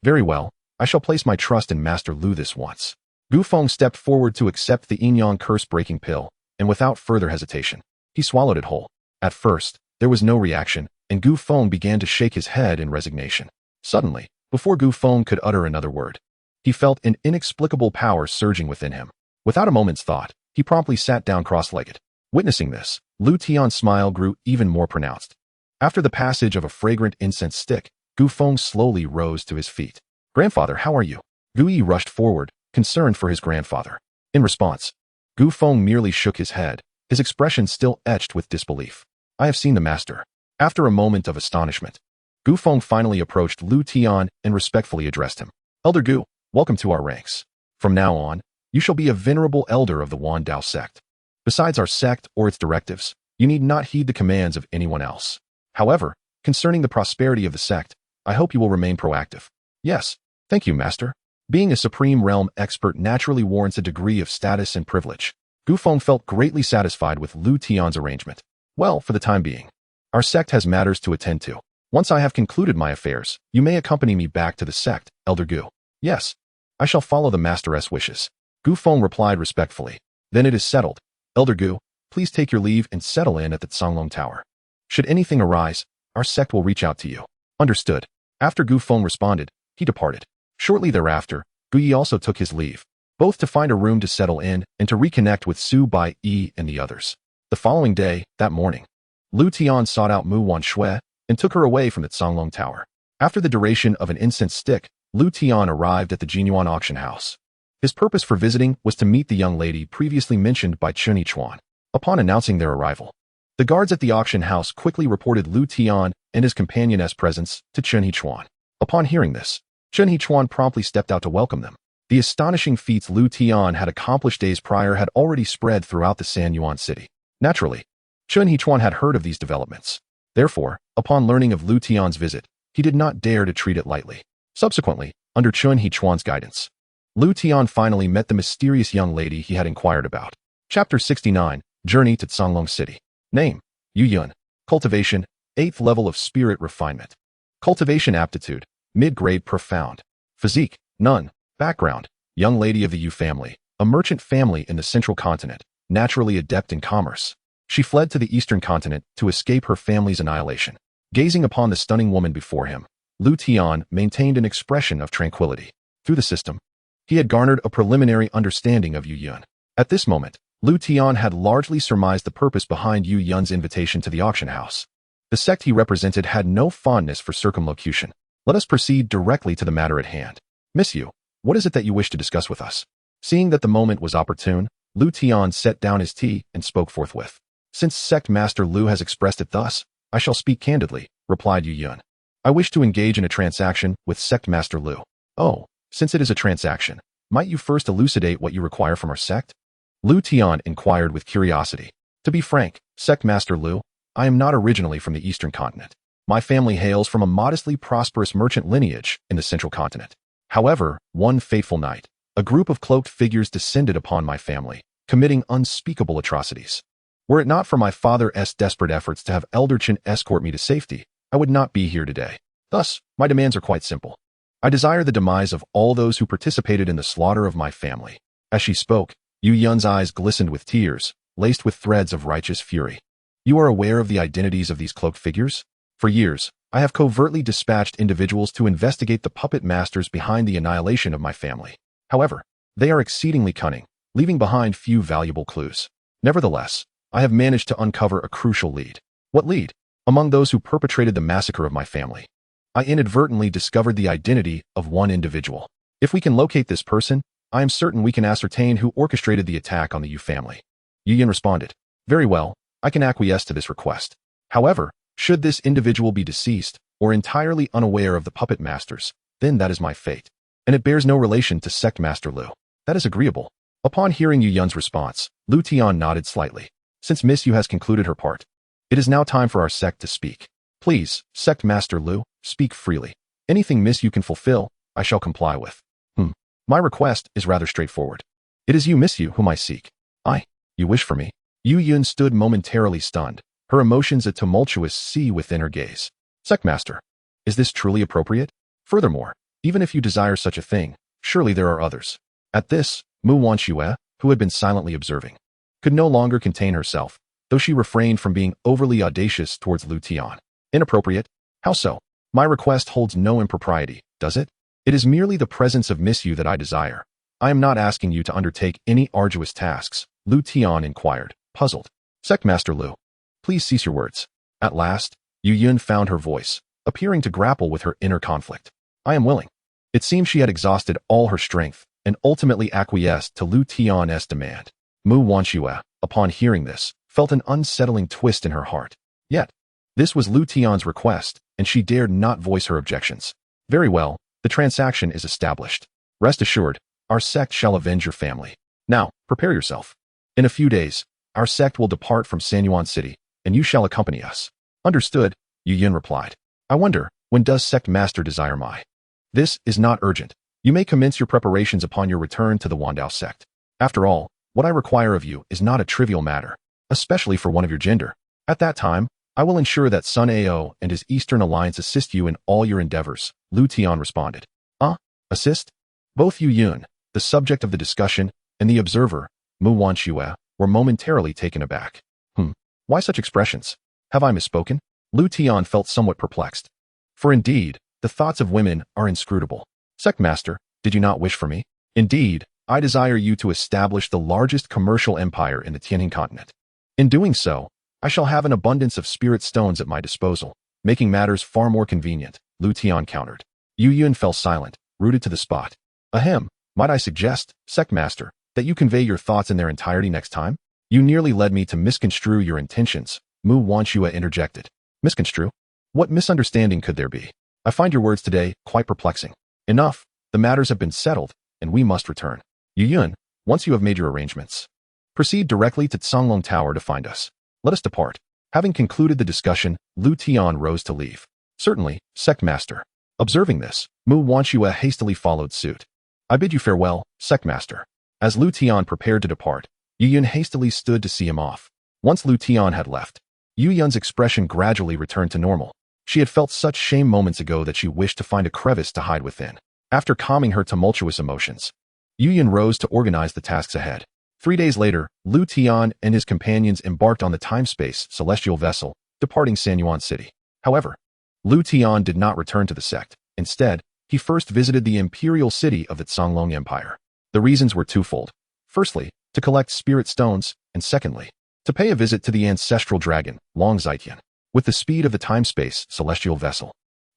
Very well, I shall place my trust in Master Lu this once. Gu Feng stepped forward to accept the Inyan curse-breaking pill, and without further hesitation, he swallowed it whole. At first, there was no reaction, and Gu Feng began to shake his head in resignation. Suddenly, before Gu Feng could utter another word, he felt an inexplicable power surging within him. Without a moment's thought, he promptly sat down cross-legged. Witnessing this, Liutian's smile grew even more pronounced. After the passage of a fragrant incense stick, Gu Feng slowly rose to his feet. Grandfather, how are you? Gu Yi rushed forward, concerned for his grandfather. In response, Gu Feng merely shook his head, his expression still etched with disbelief. I have seen the master. After a moment of astonishment, Gu Feng finally approached Liutian and respectfully addressed him. Elder Gu, welcome to our ranks. From now on, you shall be a venerable elder of the Dao Sect. Besides our sect or its directives, you need not heed the commands of anyone else. However, concerning the prosperity of the sect, I hope you will remain proactive. Yes, thank you, master. Being a Supreme Realm expert naturally warrants a degree of status and privilege. Gu Feng felt greatly satisfied with Liutian's arrangement. Well, for the time being, our sect has matters to attend to. Once I have concluded my affairs, you may accompany me back to the sect, Elder Gu. Yes, I shall follow the master's wishes. Gu Feng replied respectfully. Then it is settled. Elder Gu, please take your leave and settle in at the Songlong Tower. Should anything arise, our sect will reach out to you. Understood. After Gu Feng responded, he departed. Shortly thereafter, Gu Yi also took his leave, both to find a room to settle in and to reconnect with Su Bai Yi and the others. The following day, that morning, Liutian sought out Mu Wanshui and took her away from the Songlong Tower. After the duration of an incense stick, Liutian arrived at the Jinyuan auction house. His purpose for visiting was to meet the young lady previously mentioned by Chun Yichuan. Upon announcing their arrival, The guards at the auction house quickly reported Liutian and his companion's presence to Chen Hichuan. Upon hearing this, Chen Hichuan promptly stepped out to welcome them. The astonishing feats Liutian had accomplished days prior had already spread throughout the San Yuan city. Naturally, Chen Hichuan had heard of these developments. Therefore, upon learning of Liutian's visit, he did not dare to treat it lightly. Subsequently, under Chen Hichuan's guidance, Liutian finally met the mysterious young lady he had inquired about. Chapter 69, Journey to Canglong City. Name, Yu Yun. Cultivation, 8th level of spirit refinement. Cultivation aptitude, mid-grade profound. Physique, none. Background, young lady of the Yu family, a merchant family in the central continent, naturally adept in commerce. She fled to the eastern continent to escape her family's annihilation. Gazing upon the stunning woman before him, Liutian maintained an expression of tranquility. Through the system, he had garnered a preliminary understanding of Yu Yun. At this moment, Liutian had largely surmised the purpose behind Yu Yun's invitation to the auction house. The sect he represented had no fondness for circumlocution. Let us proceed directly to the matter at hand. Miss Yu, what is it that you wish to discuss with us? Seeing that the moment was opportune, Liutian set down his tea and spoke forthwith. Since Sect Master Liu has expressed it thus, I shall speak candidly, replied Yu Yun. I wish to engage in a transaction with Sect Master Liu. Oh, since it is a transaction, might you first elucidate what you require from our sect? Liutian inquired with curiosity. To be frank, Sect Master Liu, I am not originally from the eastern continent. My family hails from a modestly prosperous merchant lineage in the central continent. However, one fateful night, a group of cloaked figures descended upon my family, committing unspeakable atrocities. Were it not for my father's desperate efforts to have Elder Chen escort me to safety, I would not be here today. Thus, my demands are quite simple. I desire the demise of all those who participated in the slaughter of my family. As she spoke, Yu Yun's eyes glistened with tears, laced with threads of righteous fury. You are aware of the identities of these cloaked figures? For years, I have covertly dispatched individuals to investigate the puppet masters behind the annihilation of my family. However, they are exceedingly cunning, leaving behind few valuable clues. Nevertheless, I have managed to uncover a crucial lead. What lead? Among those who perpetrated the massacre of my family, I inadvertently discovered the identity of one individual. If we can locate this person, I am certain we can ascertain who orchestrated the attack on the Yu family. Yu Yun responded, Very well, I can acquiesce to this request. However, should this individual be deceased or entirely unaware of the puppet masters, then that is my fate. And it bears no relation to Sect Master Liu. That is agreeable. Upon hearing Yu Yun's response, Liutian nodded slightly. Since Miss Yu has concluded her part, it is now time for our sect to speak. Please, Sect Master Liu, speak freely. Anything Miss Yu can fulfill, I shall comply with. My request is rather straightforward. It is you, Miss Yu, whom I seek. You wish for me? Yu Yun stood momentarily stunned, her emotions a tumultuous sea within her gaze. Sect Master, is this truly appropriate? Furthermore, even if you desire such a thing, surely there are others. At this, Mu Wanxue, who had been silently observing, could no longer contain herself, though she refrained from being overly audacious towards Liutian. Inappropriate? How so? My request holds no impropriety, does it? It is merely the presence of Miss Yu that I desire. I am not asking you to undertake any arduous tasks, Liutian inquired, puzzled. Sect Master Liu, please cease your words. At last, Yu Yun found her voice, appearing to grapple with her inner conflict. I am willing. It seemed she had exhausted all her strength and ultimately acquiesced to Liutian's demand. Mu Wanxue, upon hearing this, felt an unsettling twist in her heart. Yet, this was Liutian's request, and she dared not voice her objections. Very well, the transaction is established. Rest assured, our sect shall avenge your family. Now, prepare yourself. In a few days, our sect will depart from San Yuan City, and you shall accompany us. Understood, Yu Yun replied. I wonder, when does Sect Master desire my? This is not urgent. You may commence your preparations upon your return to the Wandao sect. After all, what I require of you is not a trivial matter, especially for one of your gender. At that time, I will ensure that Sun Ao and his Eastern Alliance assist you in all your endeavors, Liutian responded. Assist? Both Yu Yun, the subject of the discussion, and the observer, Mu Wanxue, were momentarily taken aback. Why such expressions? Have I misspoken? Liutian felt somewhat perplexed. For indeed, the thoughts of women are inscrutable. Sect Master, did you not wish for me? Indeed, I desire you to establish the largest commercial empire in the Tianjin continent. In doing so, I shall have an abundance of spirit stones at my disposal, making matters far more convenient, Liutian countered. Yu Yun fell silent, rooted to the spot. Ahem, might I suggest, Sect Master, that you convey your thoughts in their entirety next time? You nearly led me to misconstrue your intentions, Mu Wanshua interjected. Misconstrue? What misunderstanding could there be? I find your words today quite perplexing. Enough, the matters have been settled, and we must return. Yuyun, once you have made your arrangements, proceed directly to Tsanglong Tower to find us. Let us depart. Having concluded the discussion, Liutian rose to leave. Certainly, Sect Master. Observing this, Mu Wanshua hastily followed suit. I bid you farewell, Sect Master. As Liutian prepared to depart, Yuyun hastily stood to see him off. Once Liutian had left, Yuyun's expression gradually returned to normal. She had felt such shame moments ago that she wished to find a crevice to hide within. After calming her tumultuous emotions, Yuyun rose to organize the tasks ahead. 3 days later, Liutian and his companions embarked on the time-space celestial vessel, departing Sanyuan City. However, Liutian did not return to the sect. Instead, he first visited the imperial city of the Tsanglong Empire. The reasons were twofold. Firstly, to collect spirit stones, and secondly, to pay a visit to the ancestral dragon, Longxian. With the speed of the time-space celestial vessel,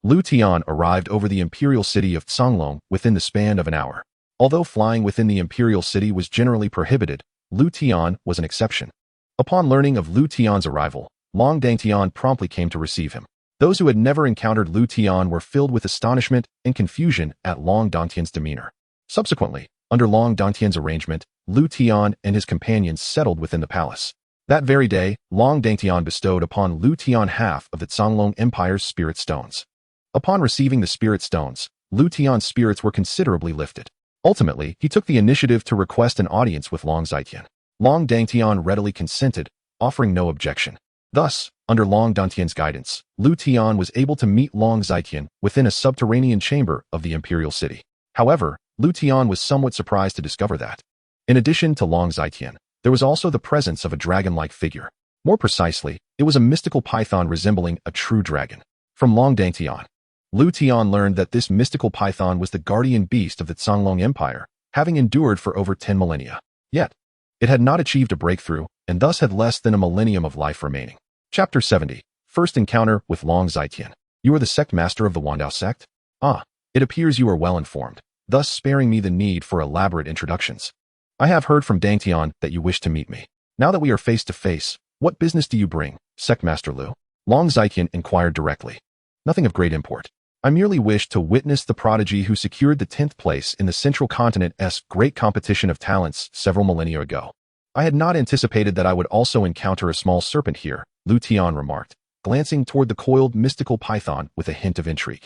Liutian arrived over the imperial city of Tsanglong within the span of an hour. Although flying within the imperial city was generally prohibited, Liutian was an exception. Upon learning of Liutian's arrival, Long Dangtian promptly came to receive him. Those who had never encountered Liutian were filled with astonishment and confusion at Long Dangtian's demeanor. Subsequently, under Long Dangtian's arrangement, Liutian and his companions settled within the palace. That very day, Long Dangtian bestowed upon Liutian half of the Tsanglong Empire's spirit stones. Upon receiving the spirit stones, Liutian's spirits were considerably lifted. Ultimately, he took the initiative to request an audience with Longxian. Long Dangtian readily consented, offering no objection. Thus, under Long Dangtian's guidance, Liutian was able to meet Longxian within a subterranean chamber of the imperial city. However, Liutian was somewhat surprised to discover that, in addition to Longxian, there was also the presence of a dragon-like figure. More precisely, it was a mystical python resembling a true dragon. From Long Dangtian, Liutian learned that this mystical python was the guardian beast of the Tsanglong Empire, having endured for over 10 millennia. Yet, it had not achieved a breakthrough, and thus had less than a millennium of life remaining. Chapter 70. First Encounter with Longxian. You are the sect master of the Wandao sect? Ah, it appears you are well informed, thus sparing me the need for elaborate introductions. I have heard from Dangtian that you wish to meet me. Now that we are face to face, what business do you bring, Sect Master Lu? Longxian inquired directly. Nothing of great import. I merely wish to witness the prodigy who secured the 10th place in the Central Continent's great competition of talents several millennia ago. I had not anticipated that I would also encounter a small serpent here, Liutian remarked, glancing toward the coiled mystical python with a hint of intrigue.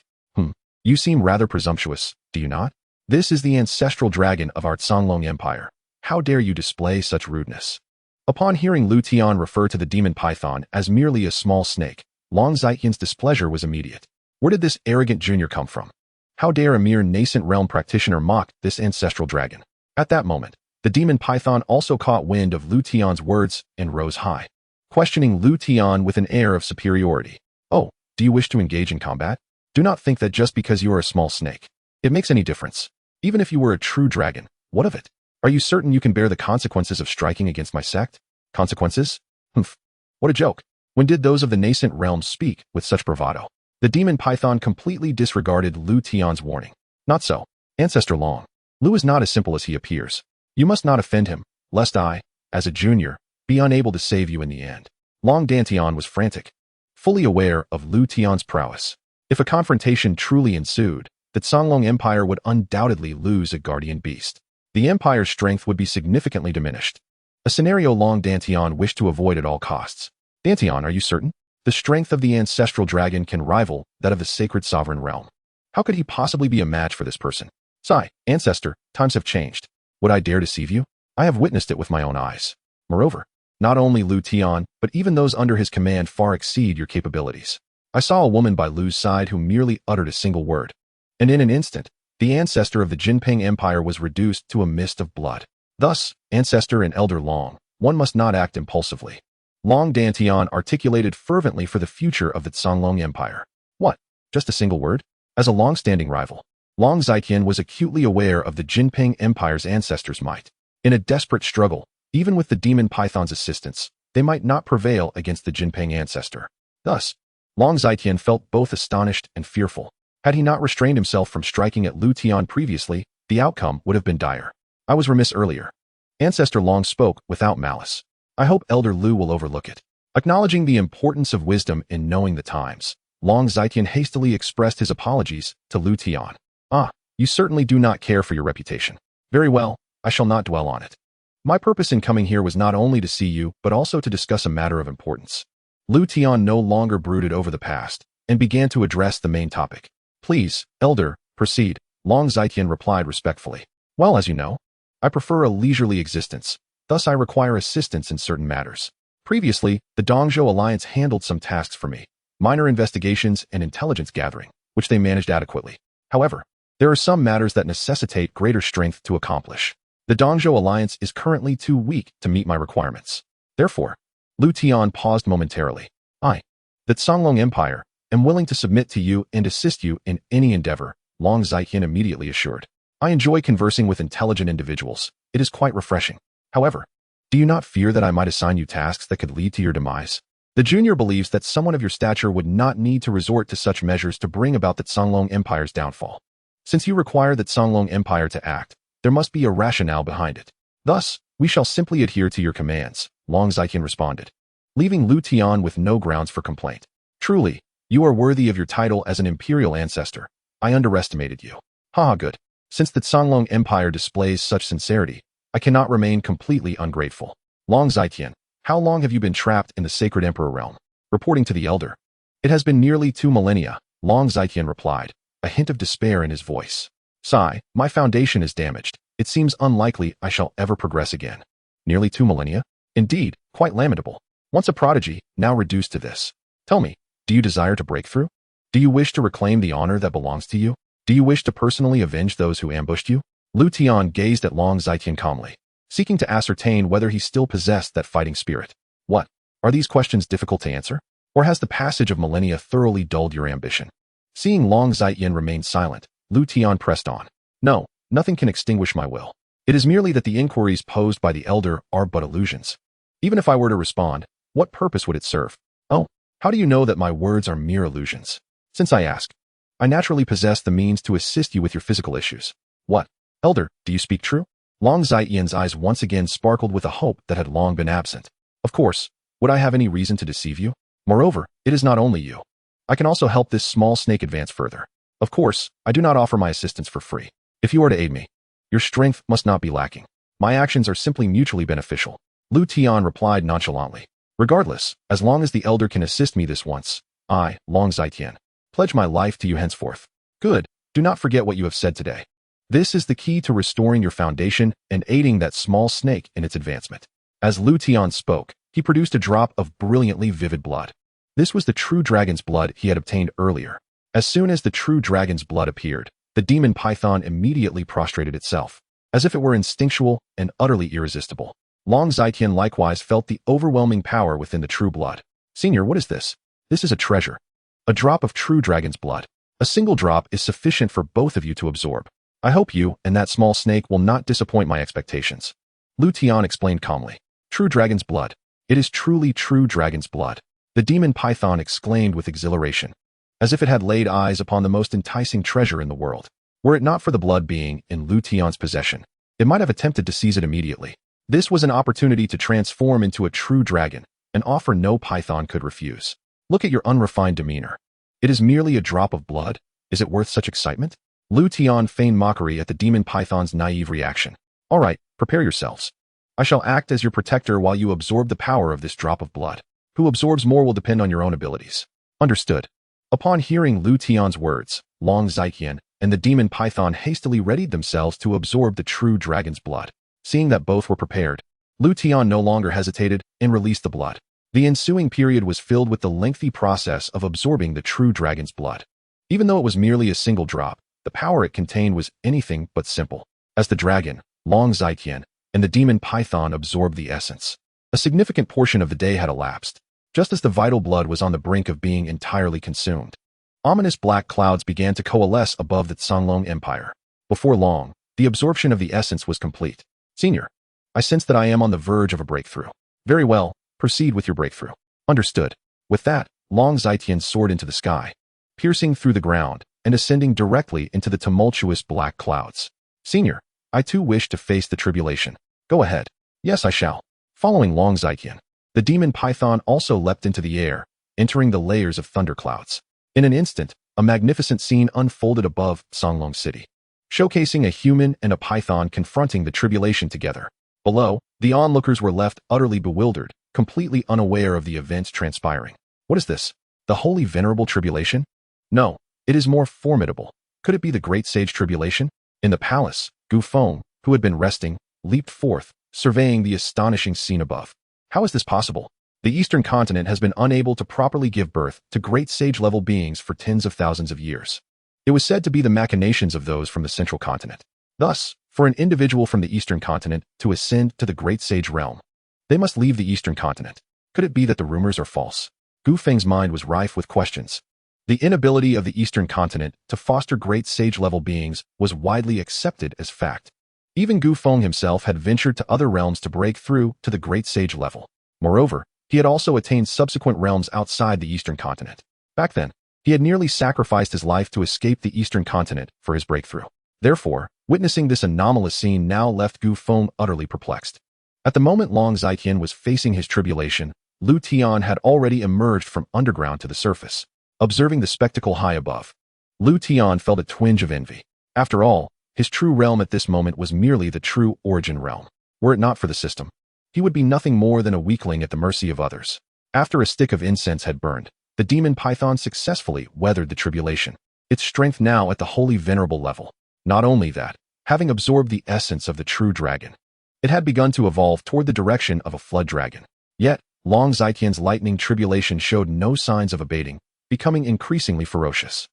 You seem rather presumptuous, do you not? This is the ancestral dragon of our Tsanglong Empire. How dare you display such rudeness? Upon hearing Liutian refer to the demon python as merely a small snake, Longxian's displeasure was immediate. Where did this arrogant junior come from? How dare a mere nascent realm practitioner mock this ancestral dragon? At that moment, the demon python also caught wind of Liutian's words and rose high, questioning Liutian with an air of superiority. Oh, do you wish to engage in combat? Do not think that just because you are a small snake, it makes any difference. Even if you were a true dragon, what of it? Are you certain you can bear the consequences of striking against my sect? Consequences? What a joke. When did those of the nascent realm speak with such bravado? The demon python completely disregarded Liutian's warning. Not so, Ancestor Long. Lu is not as simple as he appears. You must not offend him, lest I, as a junior, be unable to save you in the end. Long Dangtian was frantic, fully aware of Liutian's prowess. If a confrontation truly ensued, the Tsanglong Empire would undoubtedly lose a guardian beast. The empire's strength would be significantly diminished. A scenario Long Dangtian wished to avoid at all costs. Dangtian, are you certain? The strength of the ancestral dragon can rival that of the sacred sovereign realm. How could he possibly be a match for this person? Sigh, Ancestor, times have changed. Would I dare deceive you? I have witnessed it with my own eyes. Moreover, not only Liutian, but even those under his command far exceed your capabilities. I saw a woman by Lu's side who merely uttered a single word, and in an instant, the ancestor of the Jinping Empire was reduced to a mist of blood. Thus, Ancestor and Elder Long, one must not act impulsively. Long Dangtian articulated fervently for the future of the Tsanglong Empire. What? Just a single word? As a long-standing rival, Longxian was acutely aware of the Jinping Empire's ancestors' might. In a desperate struggle, even with the demon python's assistance, they might not prevail against the Jinping ancestor. Thus, Longxian felt both astonished and fearful. Had he not restrained himself from striking at Liutian previously, the outcome would have been dire. I was remiss earlier. Ancestor Long spoke without malice. I hope Elder Lu will overlook it. Acknowledging the importance of wisdom in knowing the times, Long Xiatian hastily expressed his apologies to Liutian. Ah, you certainly do not care for your reputation. Very well, I shall not dwell on it. My purpose in coming here was not only to see you, but also to discuss a matter of importance. Liutian no longer brooded over the past, and began to address the main topic. Please, Elder, proceed, Long Xiatian replied respectfully. Well, as you know, I prefer a leisurely existence, thus I require assistance in certain matters. Previously, the Dongzhou Alliance handled some tasks for me, minor investigations and intelligence gathering, which they managed adequately. However, there are some matters that necessitate greater strength to accomplish. The Dongzhou Alliance is currently too weak to meet my requirements. Therefore, Liutian paused momentarily. I, the Songlong Empire, am willing to submit to you and assist you in any endeavor, Long Xiatian immediately assured. I enjoy conversing with intelligent individuals. It is quite refreshing. However, do you not fear that I might assign you tasks that could lead to your demise? The junior believes that someone of your stature would not need to resort to such measures to bring about the Songlong Empire's downfall. Since you require the Songlong Empire to act, there must be a rationale behind it. Thus, we shall simply adhere to your commands, Long Xiatian responded, leaving Liutian with no grounds for complaint. Truly, you are worthy of your title as an imperial ancestor. I underestimated you. Haha, good. Since the Songlong Empire displays such sincerity, I cannot remain completely ungrateful. Long Xiatian, how long have you been trapped in the sacred emperor realm? Reporting to the elder. It has been nearly 2 millennia, Long Xiatian replied, a hint of despair in his voice. Sigh, my foundation is damaged. It seems unlikely I shall ever progress again. Nearly 2 millennia? Indeed, quite lamentable. Once a prodigy, now reduced to this. Tell me, do you desire to break through? Do you wish to reclaim the honor that belongs to you? Do you wish to personally avenge those who ambushed you? Liutian gazed at Long Xiatian calmly, seeking to ascertain whether he still possessed that fighting spirit. What? Are these questions difficult to answer? Or has the passage of millennia thoroughly dulled your ambition? Seeing Long Xiatian remain silent, Liutian pressed on. No, nothing can extinguish my will. It is merely that the inquiries posed by the elder are but illusions. Even if I were to respond, what purpose would it serve? Oh, how do you know that my words are mere illusions? Since I ask, I naturally possess the means to assist you with your physical issues. What? Elder, do you speak true? Long Xiatian's eyes once again sparkled with a hope that had long been absent. Of course, would I have any reason to deceive you? Moreover, it is not only you. I can also help this small snake advance further. Of course, I do not offer my assistance for free. If you are to aid me, your strength must not be lacking. My actions are simply mutually beneficial. Liutian replied nonchalantly. Regardless, as long as the elder can assist me this once, I, Long Xiatian, pledge my life to you henceforth. Good, do not forget what you have said today. This is the key to restoring your foundation and aiding that small snake in its advancement. As Liutian spoke, he produced a drop of brilliantly vivid blood. This was the true dragon's blood he had obtained earlier. As soon as the true dragon's blood appeared, the demon python immediately prostrated itself, as if it were instinctual and utterly irresistible. Long Xiatian likewise felt the overwhelming power within the true blood. Senior, what is this? This is a treasure. A drop of true dragon's blood. A single drop is sufficient for both of you to absorb. I hope you and that small snake will not disappoint my expectations. Liutian explained calmly. True dragon's blood. It is truly true dragon's blood. The demon python exclaimed with exhilaration, as if it had laid eyes upon the most enticing treasure in the world. Were it not for the blood being in Liutian's possession, it might have attempted to seize it immediately. This was an opportunity to transform into a true dragon, an offer no python could refuse. Look at your unrefined demeanor. It is merely a drop of blood. Is it worth such excitement? Liutian feigned mockery at the demon python's naive reaction. All right, prepare yourselves. I shall act as your protector while you absorb the power of this drop of blood. Who absorbs more will depend on your own abilities. Understood. Upon hearing Liutian's words, Long Xiatian and the demon python hastily readied themselves to absorb the true dragon's blood. Seeing that both were prepared, Liutian no longer hesitated and released the blood. The ensuing period was filled with the lengthy process of absorbing the true dragon's blood. Even though it was merely a single drop, the power it contained was anything but simple. As the dragon, Long Xiatian, and the demon python absorbed the essence, a significant portion of the day had elapsed, just as the vital blood was on the brink of being entirely consumed. Ominous black clouds began to coalesce above the Songlong Empire. Before long, the absorption of the essence was complete. Senior, I sense that I am on the verge of a breakthrough. Very well, proceed with your breakthrough. Understood. With that, Long Xiatian soared into the sky, piercing through the ground and ascending directly into the tumultuous black clouds. Senior, I too wish to face the tribulation. Go ahead. Yes, I shall. Following Long Xiatian, The demon python also leapt into the air, entering the layers of thunderclouds. In an instant, a magnificent scene unfolded above Songlong City, showcasing a human and a python confronting the tribulation together. Below, the onlookers were left utterly bewildered, completely unaware of the events transpiring. What is this? The holy venerable tribulation? No, it is more formidable. Could it be the great sage tribulation? In the palace, Gu Feng, who had been resting, leaped forth, surveying the astonishing scene above. How is this possible? The Eastern continent has been unable to properly give birth to great sage-level beings for tens of thousands of years. It was said to be the machinations of those from the central continent. Thus, for an individual from the Eastern continent to ascend to the great sage realm, they must leave the Eastern continent. Could it be that the rumors are false? Gu Feng's mind was rife with questions. The inability of the Eastern continent to foster great sage-level beings was widely accepted as fact. Even Gu Feng himself had ventured to other realms to break through to the great sage level. Moreover, he had also attained subsequent realms outside the Eastern continent. Back then, he had nearly sacrificed his life to escape the Eastern continent for his breakthrough. Therefore, witnessing this anomalous scene now left Gu Feng utterly perplexed. At the moment Long Zitian was facing his tribulation, Liutian had already emerged from underground to the surface. Observing the spectacle high above, Liutian felt a twinge of envy. After all, his true realm at this moment was merely the true origin realm. Were it not for the system, he would be nothing more than a weakling at the mercy of others. After a stick of incense had burned, the demon python successfully weathered the tribulation, its strength now at the holy venerable level. Not only that, having absorbed the essence of the true dragon, it had begun to evolve toward the direction of a flood dragon. Yet, Long Zitian's lightning tribulation showed no signs of abating, becoming increasingly ferocious.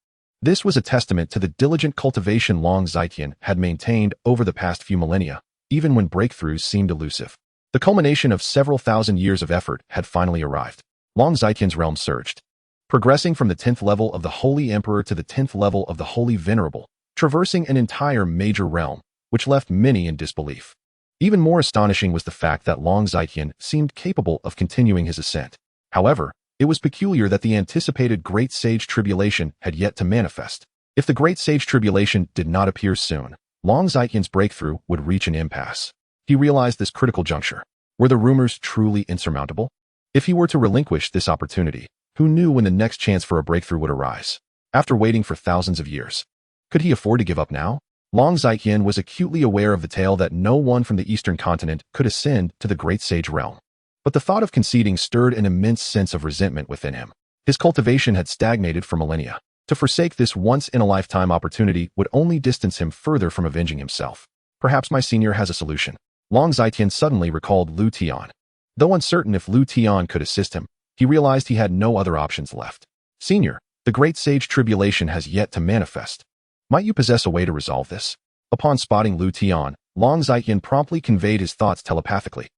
This was a testament to the diligent cultivation Long Zitian had maintained over the past few millennia, even when breakthroughs seemed elusive. The culmination of several thousand years of effort had finally arrived. Long Zitian's realm surged, progressing from the 10th level of the Holy Emperor to the 10th level of the Holy Venerable, traversing an entire major realm, which left many in disbelief. Even more astonishing was the fact that Long Zitian seemed capable of continuing his ascent. However, it was peculiar that the anticipated Great Sage Tribulation had yet to manifest. If the Great Sage Tribulation did not appear soon, Long Zitian's breakthrough would reach an impasse. He realized this critical juncture. Were the rumors truly insurmountable? If he were to relinquish this opportunity, who knew when the next chance for a breakthrough would arise? After waiting for thousands of years, could he afford to give up now? Long Zitian was acutely aware of the tale that no one from the Eastern continent could ascend to the Great Sage realm. But the thought of conceding stirred an immense sense of resentment within him. His cultivation had stagnated for millennia. To forsake this once-in-a-lifetime opportunity would only distance him further from avenging himself. Perhaps my senior has a solution. Long Zitian suddenly recalled Liutian. Though uncertain if Liutian could assist him, he realized he had no other options left. Senior, the Great Sage Tribulation has yet to manifest. Might you possess a way to resolve this? Upon spotting Liutian, Long Zitian promptly conveyed his thoughts telepathically.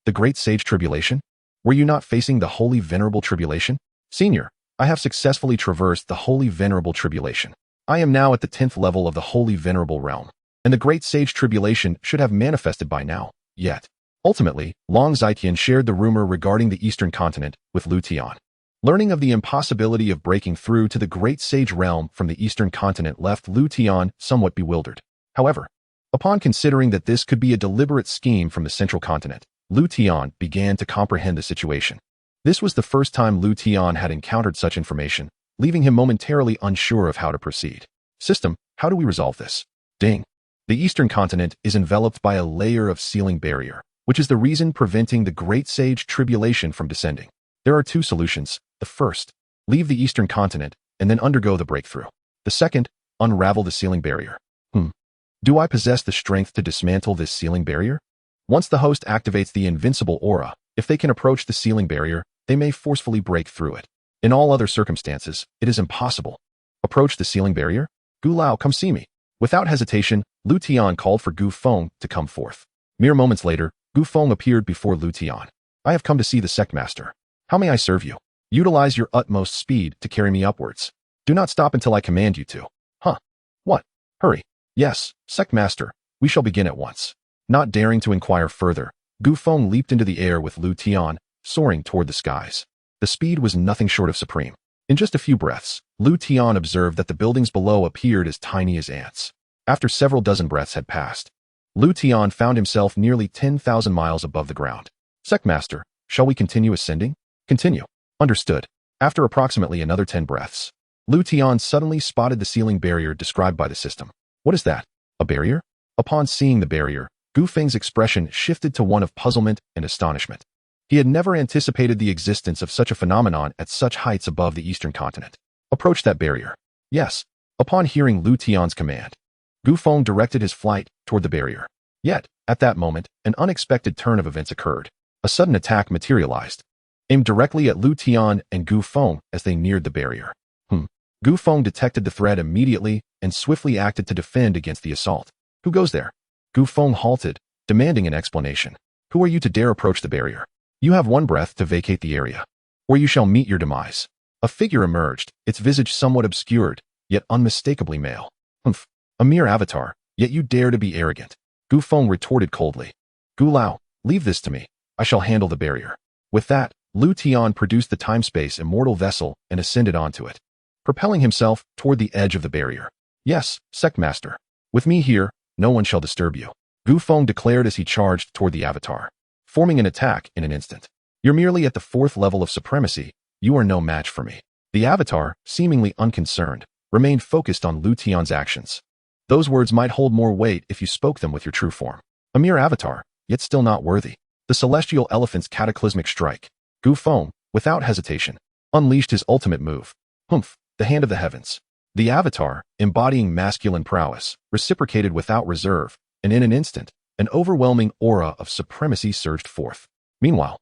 The Great Sage Tribulation? Were you not facing the Holy Venerable Tribulation? Senior, I have successfully traversed the Holy Venerable Tribulation. I am now at the 10th level of the Holy Venerable realm, and the Great Sage Tribulation should have manifested by now. Yet, ultimately, Long Zitian shared the rumor regarding the Eastern continent with Liutian. Learning of the impossibility of breaking through to the Great Sage realm from the Eastern continent left Liutian somewhat bewildered. However, upon considering that this could be a deliberate scheme from the central continent, Liutian began to comprehend the situation. This was the first time Liutian had encountered such information, leaving him momentarily unsure of how to proceed. System, how do we resolve this? Ding. The Eastern continent is enveloped by a layer of sealing barrier, which is the reason preventing the Great Sage Tribulation from descending. There are two solutions. The first, leave the Eastern continent and then undergo the breakthrough. The second, unravel the sealing barrier. Do I possess the strength to dismantle this sealing barrier? Once the host activates the invincible aura, if they can approach the sealing barrier, they may forcefully break through it. In all other circumstances, it is impossible. Approach the sealing barrier? Gu Lao, come see me. Without hesitation, Liutian called for Gu Feng to come forth. Mere moments later, Gu Feng appeared before Liutian. I have come to see the sect master. How may I serve you? Utilize your utmost speed to carry me upwards. Do not stop until I command you to. What? Hurry. Yes, sect master, we shall begin at once. Not daring to inquire further, Gu Feng leaped into the air with Liutian, soaring toward the skies. The speed was nothing short of supreme. In just a few breaths, Liutian observed that the buildings below appeared as tiny as ants. After several dozen breaths had passed, Liutian found himself nearly 10,000 miles above the ground. Sect master, Shall we continue ascending? Continue. Understood. After approximately another 10 breaths, Liutian suddenly spotted the ceiling barrier described by the system. What is that? A barrier? Upon seeing the barrier, Gu Feng's expression shifted to one of puzzlement and astonishment. He had never anticipated the existence of such a phenomenon at such heights above the eastern continent. Approach that barrier. Yes. Upon hearing Liutian's command, Gu Feng directed his flight toward the barrier. Yet, at that moment, an unexpected turn of events occurred. A sudden attack materialized, aimed directly at Liutian and Gu Feng as they neared the barrier. Gu Feng detected the threat immediately and swiftly acted to defend against the assault. Who goes there? Gu Feng halted, demanding an explanation. Who are you to dare approach the barrier? You have 1 breath to vacate the area, or you shall meet your demise. A figure emerged, its visage somewhat obscured, yet unmistakably male. A mere avatar, yet you dare to be arrogant. Gu Feng retorted coldly. Gu Lao, leave this to me. I shall handle the barrier. With that, Liutian produced the time-space immortal vessel and ascended onto it, propelling himself toward the edge of the barrier. Yes, Sect Master. With me here, no one shall disturb you, Gu Feng declared as he charged toward the avatar, forming an attack in an instant. You're merely at the 4th level of supremacy. You are no match for me. The avatar, seemingly unconcerned, remained focused on Liutian's actions. Those words might hold more weight if you spoke them with your true form. A mere avatar, yet still not worthy. The celestial elephant's cataclysmic strike. Gu Feng, without hesitation, unleashed his ultimate move. The hand of the heavens. The avatar, embodying masculine prowess, reciprocated without reserve, and in an instant, an overwhelming aura of supremacy surged forth. Meanwhile,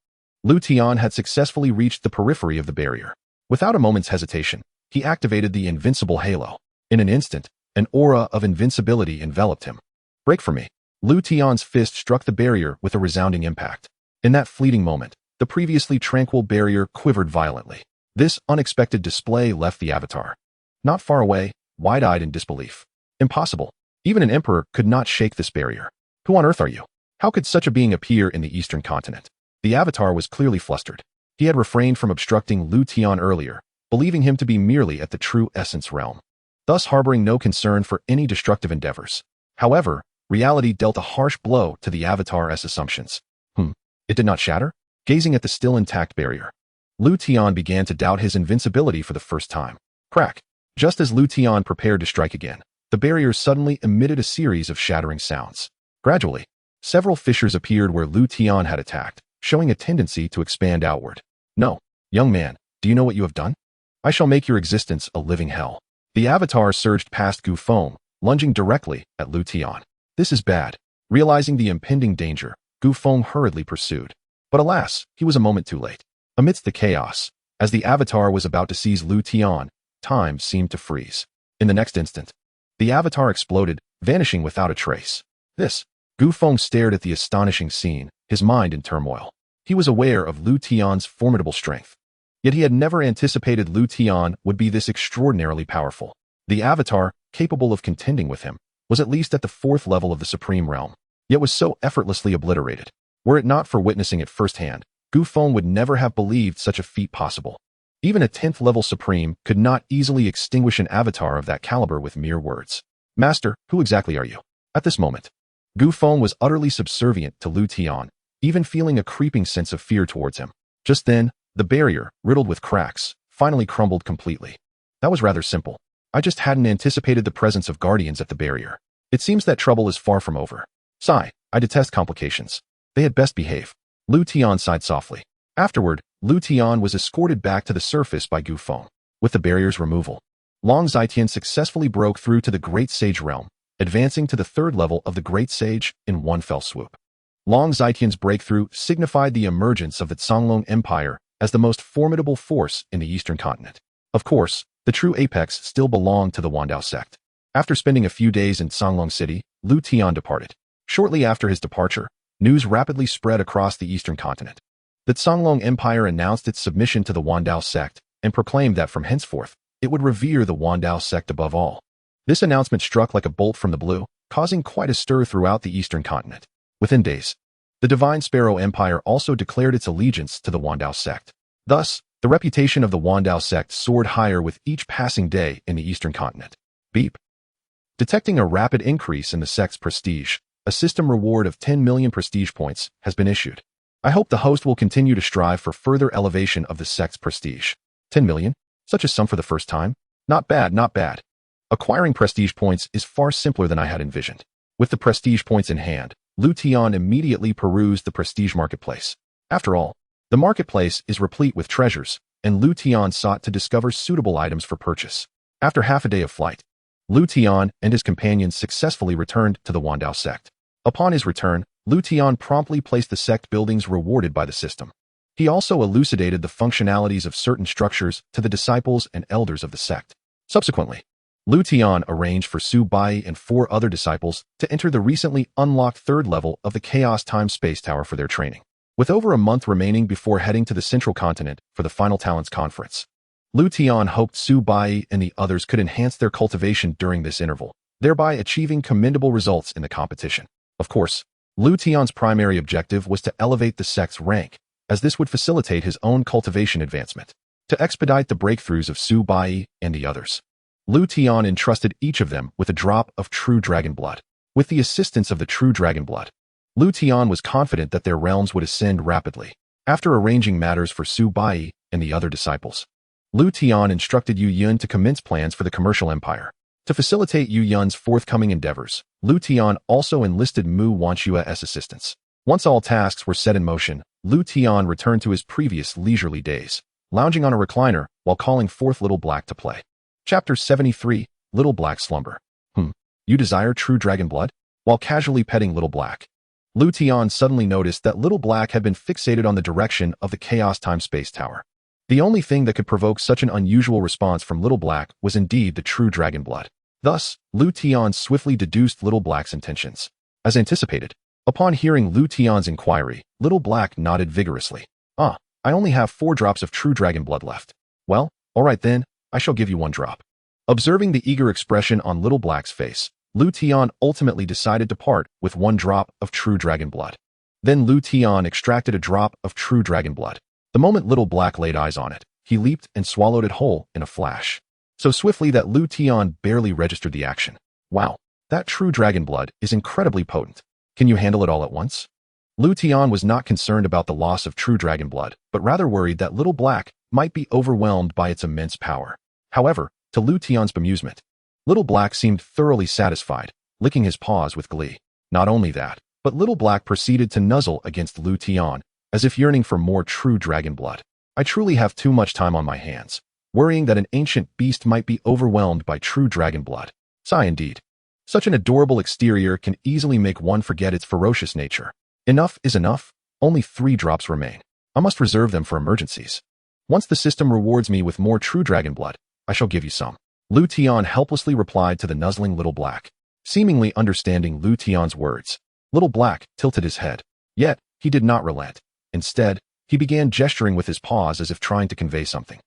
Liutian had successfully reached the periphery of the barrier. Without a moment's hesitation, he activated the invincible halo. In an instant, an aura of invincibility enveloped him. Break for me. Liutian's fist struck the barrier with a resounding impact. In that fleeting moment, the previously tranquil barrier quivered violently. This unexpected display left the avatar not far away, wide-eyed in disbelief. Impossible. Even an emperor could not shake this barrier. Who on earth are you? How could such a being appear in the eastern continent? The avatar was clearly flustered. He had refrained from obstructing Liutian earlier, believing him to be merely at the true essence realm, thus harboring no concern for any destructive endeavors. However, reality dealt a harsh blow to the avatar's assumptions. It did not shatter? Gazing at the still intact barrier, Liutian began to doubt his invincibility for the first time. Crack. Just as Liutian prepared to strike again, the barrier suddenly emitted a series of shattering sounds. Gradually, several fissures appeared where Liutian had attacked, showing a tendency to expand outward. No, young man, do you know what you have done? I shall make your existence a living hell. The avatar surged past Gu Feng, lunging directly at Liutian. This is bad. Realizing the impending danger, Gu Feng hurriedly pursued. But alas, he was a moment too late. Amidst the chaos, as the avatar was about to seize Liutian, time seemed to freeze. In the next instant, the avatar exploded, vanishing without a trace. Gu Feng stared at the astonishing scene, his mind in turmoil. He was aware of Liutian's formidable strength, yet he had never anticipated Liutian would be this extraordinarily powerful. The avatar, capable of contending with him, was at least at the 4th level of the supreme realm, yet was so effortlessly obliterated. Were it not for witnessing it firsthand, Gu Feng would never have believed such a feat possible. Even a 10th level supreme could not easily extinguish an avatar of that caliber with mere words. Master, who exactly are you? At this moment, Gu Feng was utterly subservient to Liutian, even feeling a creeping sense of fear towards him. Just then, the barrier, riddled with cracks, finally crumbled completely. That was rather simple. I just hadn't anticipated the presence of guardians at the barrier. It seems that trouble is far from over. Sigh, I detest complications. They had best behave. Liutian sighed softly. Afterward, Liutian was escorted back to the surface by Gu Feng. With the barrier's removal, Long Xiatian successfully broke through to the Great Sage realm, advancing to the 3rd level of the Great Sage in one fell swoop. Long Xiatian's breakthrough signified the emergence of the Songlong Empire as the most formidable force in the eastern continent. Of course, the true apex still belonged to the Wandao sect. After spending a few days in Songlong City, Liutian departed. Shortly after his departure, news rapidly spread across the eastern continent. The Songlong Empire announced its submission to the Wandao sect and proclaimed that from henceforth, it would revere the Wandao sect above all. This announcement struck like a bolt from the blue, causing quite a stir throughout the eastern continent. Within days, the Divine Sparrow Empire also declared its allegiance to the Wandao sect. Thus, the reputation of the Wandao sect soared higher with each passing day in the eastern continent. Beep. Detecting a rapid increase in the sect's prestige, a system reward of 10 million prestige points has been issued. I hope the host will continue to strive for further elevation of the sect's prestige. 10 million? Such a sum for the first time? Not bad, not bad. Acquiring prestige points is far simpler than I had envisioned. With the prestige points in hand, Liutian immediately perused the prestige marketplace. After all, the marketplace is replete with treasures, and Liutian sought to discover suitable items for purchase. After half a day of flight, Liutian and his companions successfully returned to the Dao Sect. Upon his return, Liutian promptly placed the sect buildings rewarded by the system. He also elucidated the functionalities of certain structures to the disciples and elders of the sect. Subsequently, Liutian arranged for Su Bai and 4 other disciples to enter the recently unlocked 3rd level of the Chaos Time Space Tower for their training. With over a month remaining before heading to the Central Continent for the Final Talents Conference, Liutian hoped Su Bai and the others could enhance their cultivation during this interval, thereby achieving commendable results in the competition. Of course, Liutian's primary objective was to elevate the sect's rank, as this would facilitate his own cultivation advancement. To expedite the breakthroughs of Su Bai and the others, Liutian entrusted each of them with a drop of true dragon blood. With the assistance of the true dragon blood, Liutian was confident that their realms would ascend rapidly. After arranging matters for Su Bai and the other disciples, Liutian instructed Yu Yun to commence plans for the commercial empire. To facilitate Yu Yun's forthcoming endeavors, Liutian also enlisted Mu Wanxua's assistance. Once all tasks were set in motion, Liutian returned to his previous leisurely days, lounging on a recliner while calling forth Little Black to play. Chapter 73, Little Black Slumber. You desire true dragon blood? While casually petting Little Black, Liutian suddenly noticed that Little Black had been fixated on the direction of the Chaos Time Space Tower. The only thing that could provoke such an unusual response from Little Black was indeed the true dragon blood. Thus, Liutian swiftly deduced Little Black's intentions. As anticipated, upon hearing Liutian's inquiry, Little Black nodded vigorously. I only have 4 drops of true dragon blood left. Well, all right then, I shall give you 1 drop. Observing the eager expression on Little Black's face, Liutian ultimately decided to part with 1 drop of true dragon blood. Then Liutian extracted a drop of true dragon blood. The moment Little Black laid eyes on it, he leaped and swallowed it whole in a flash, so swiftly that Liutian barely registered the action. Wow, that true dragon blood is incredibly potent. Can you handle it all at once? Liutian was not concerned about the loss of true dragon blood, but rather worried that Little Black might be overwhelmed by its immense power. However, to Liutian's bemusement, Little Black seemed thoroughly satisfied, licking his paws with glee. Not only that, but Little Black proceeded to nuzzle against Liutian, as if yearning for more true dragon blood. I truly have too much time on my hands, worrying that an ancient beast might be overwhelmed by true dragon blood. Sigh indeed. Such an adorable exterior can easily make one forget its ferocious nature. Enough is enough. Only 3 drops remain. I must reserve them for emergencies. Once the system rewards me with more true dragon blood, I shall give you some. Liutian helplessly replied to the nuzzling Little Black. Seemingly understanding Liutian's words, Little Black tilted his head. Yet, he did not relent. Instead, he began gesturing with his paws as if trying to convey something.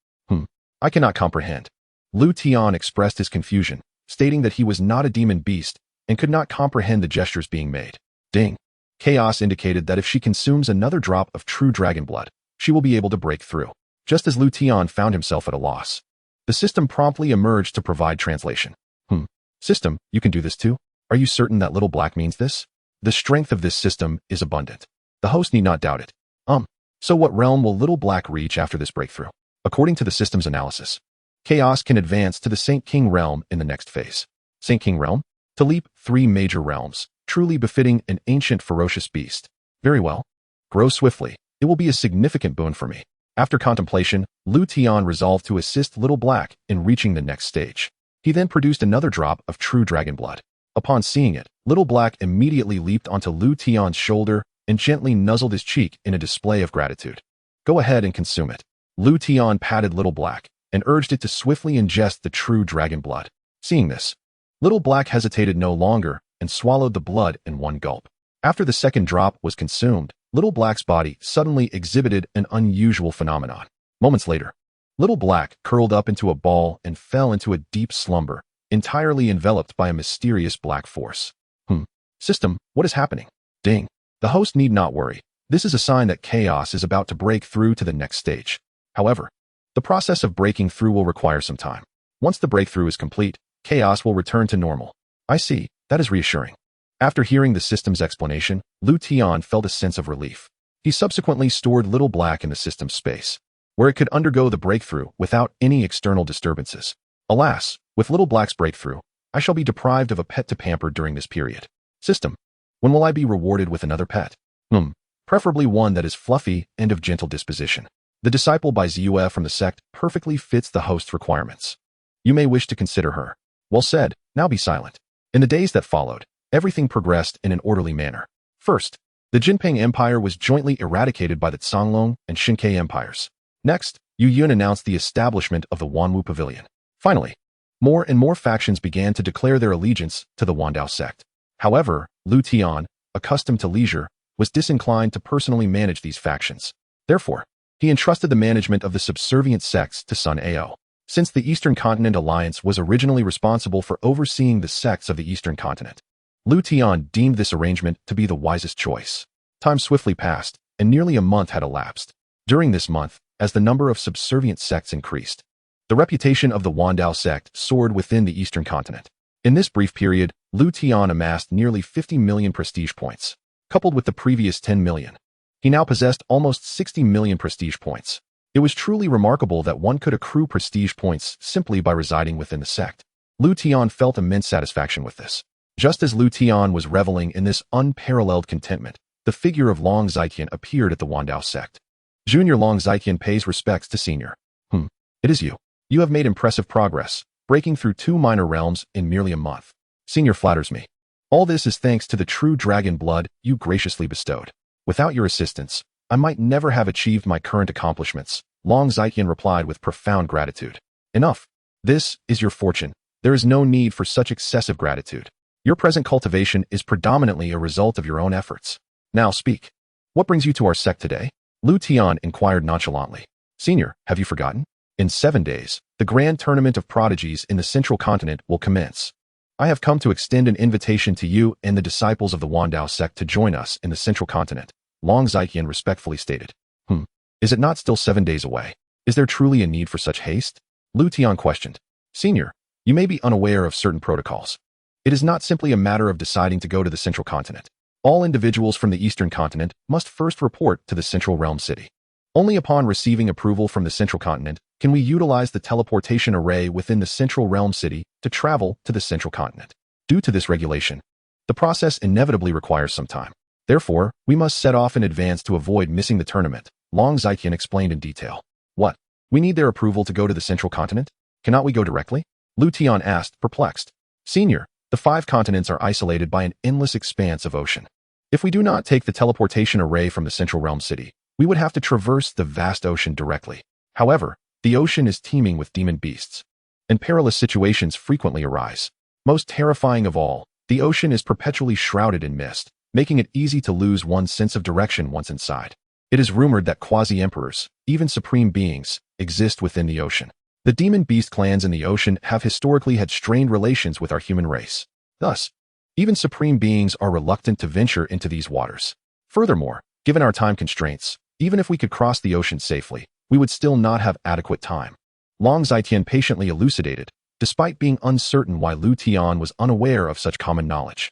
I cannot comprehend. Liutian expressed his confusion, stating that he was not a demon beast and could not comprehend the gestures being made. Ding. Chaos indicated that if she consumes another drop of true dragon blood, she will be able to break through. Just as Liutian found himself at a loss, the system promptly emerged to provide translation. System, you can do this too? Are you certain that Little Black means this? The strength of this system is abundant. The host need not doubt it. So what realm will Little Black reach after this breakthrough? According to the system's analysis, Chaos can advance to the Saint King realm in the next phase. Saint King realm? To leap 3 major realms, truly befitting an ancient ferocious beast. Very well. Grow swiftly. It will be a significant boon for me. After contemplation, Liutian resolved to assist Little Black in reaching the next stage. He then produced another drop of true dragon blood. Upon seeing it, Little Black immediately leaped onto Liutian's shoulder and gently nuzzled his cheek in a display of gratitude. Go ahead and consume it. Liutian patted Little Black and urged it to swiftly ingest the true dragon blood. Seeing this, Little Black hesitated no longer and swallowed the blood in 1 gulp. After the second drop was consumed, Little Black's body suddenly exhibited an unusual phenomenon. Moments later, Little Black curled up into a ball and fell into a deep slumber, entirely enveloped by a mysterious black force. System, what is happening? Ding. The host need not worry. This is a sign that Chaos is about to break through to the next stage. However, the process of breaking through will require some time. Once the breakthrough is complete, Chaos will return to normal. I see, that is reassuring. After hearing the system's explanation, Liutian felt a sense of relief. He subsequently stored Little Black in the system's space, where it could undergo the breakthrough without any external disturbances. Alas, with Little Black's breakthrough, I shall be deprived of a pet to pamper during this period. System, when will I be rewarded with another pet? Preferably one that is fluffy and of gentle disposition. The disciple by Zue from the sect perfectly fits the host's requirements. You may wish to consider her. Well said, now be silent. In the days that followed, everything progressed in an orderly manner. First, the Jinping Empire was jointly eradicated by the Songlong and Xinke empires. Next, Yu Yun announced the establishment of the Wanwu Pavilion. Finally, more and more factions began to declare their allegiance to the Wandao sect. However, Liutian, accustomed to leisure, was disinclined to personally manage these factions. Therefore, he entrusted the management of the subservient sects to Sun Ao. Since the Eastern Continent Alliance was originally responsible for overseeing the sects of the Eastern Continent, Liutian deemed this arrangement to be the wisest choice. Time swiftly passed, and nearly a month had elapsed. During this month, as the number of subservient sects increased, the reputation of the Wandao sect soared within the Eastern Continent. In this brief period, Liutian amassed nearly 50 million prestige points. Coupled with the previous 10 million, he now possessed almost 60 million prestige points. It was truly remarkable that one could accrue prestige points simply by residing within the sect. Liutian felt immense satisfaction with this. Just as Liutian was reveling in this unparalleled contentment, the figure of Long Xiatian appeared at the Wandao sect. Junior Long Xiatian pays respects to Senior. It is you. You have made impressive progress, breaking through 2 minor realms in merely a month. Senior flatters me. All this is thanks to the true dragon blood you graciously bestowed. Without your assistance, I might never have achieved my current accomplishments. Long Xiatian replied with profound gratitude. Enough. This is your fortune. There is no need for such excessive gratitude. Your present cultivation is predominantly a result of your own efforts. Now speak. What brings you to our sect today? Liutian inquired nonchalantly. Senior, have you forgotten? In 7 days, the grand tournament of prodigies in the central continent will commence. I have come to extend an invitation to you and the disciples of the Wandao sect to join us in the central continent, Long Xiatian respectfully stated. Is it not still 7 days away? Is there truly a need for such haste? Liutian questioned. Senior, you may be unaware of certain protocols. It is not simply a matter of deciding to go to the central continent. All individuals from the eastern continent must first report to the central realm city. Only upon receiving approval from the central continent can we utilize the teleportation array within the central realm city to travel to the central continent. Due to this regulation, the process inevitably requires some time. Therefore, we must set off in advance to avoid missing the tournament, Long Xiatian explained in detail. What? We need their approval to go to the central continent? Cannot we go directly? Liutian asked, perplexed. Senior, the 5 continents are isolated by an endless expanse of ocean. If we do not take the teleportation array from the central realm city, we would have to traverse the vast ocean directly. However, the ocean is teeming with demon beasts, and perilous situations frequently arise. Most terrifying of all, the ocean is perpetually shrouded in mist, making it easy to lose one's sense of direction once inside. It is rumored that quasi-emperors, even supreme beings, exist within the ocean. The demon beast clans in the ocean have historically had strained relations with our human race. Thus, even supreme beings are reluctant to venture into these waters. Furthermore, given our time constraints, even if we could cross the ocean safely, we would still not have adequate time. Long Xiatian patiently elucidated, despite being uncertain why Liutian was unaware of such common knowledge.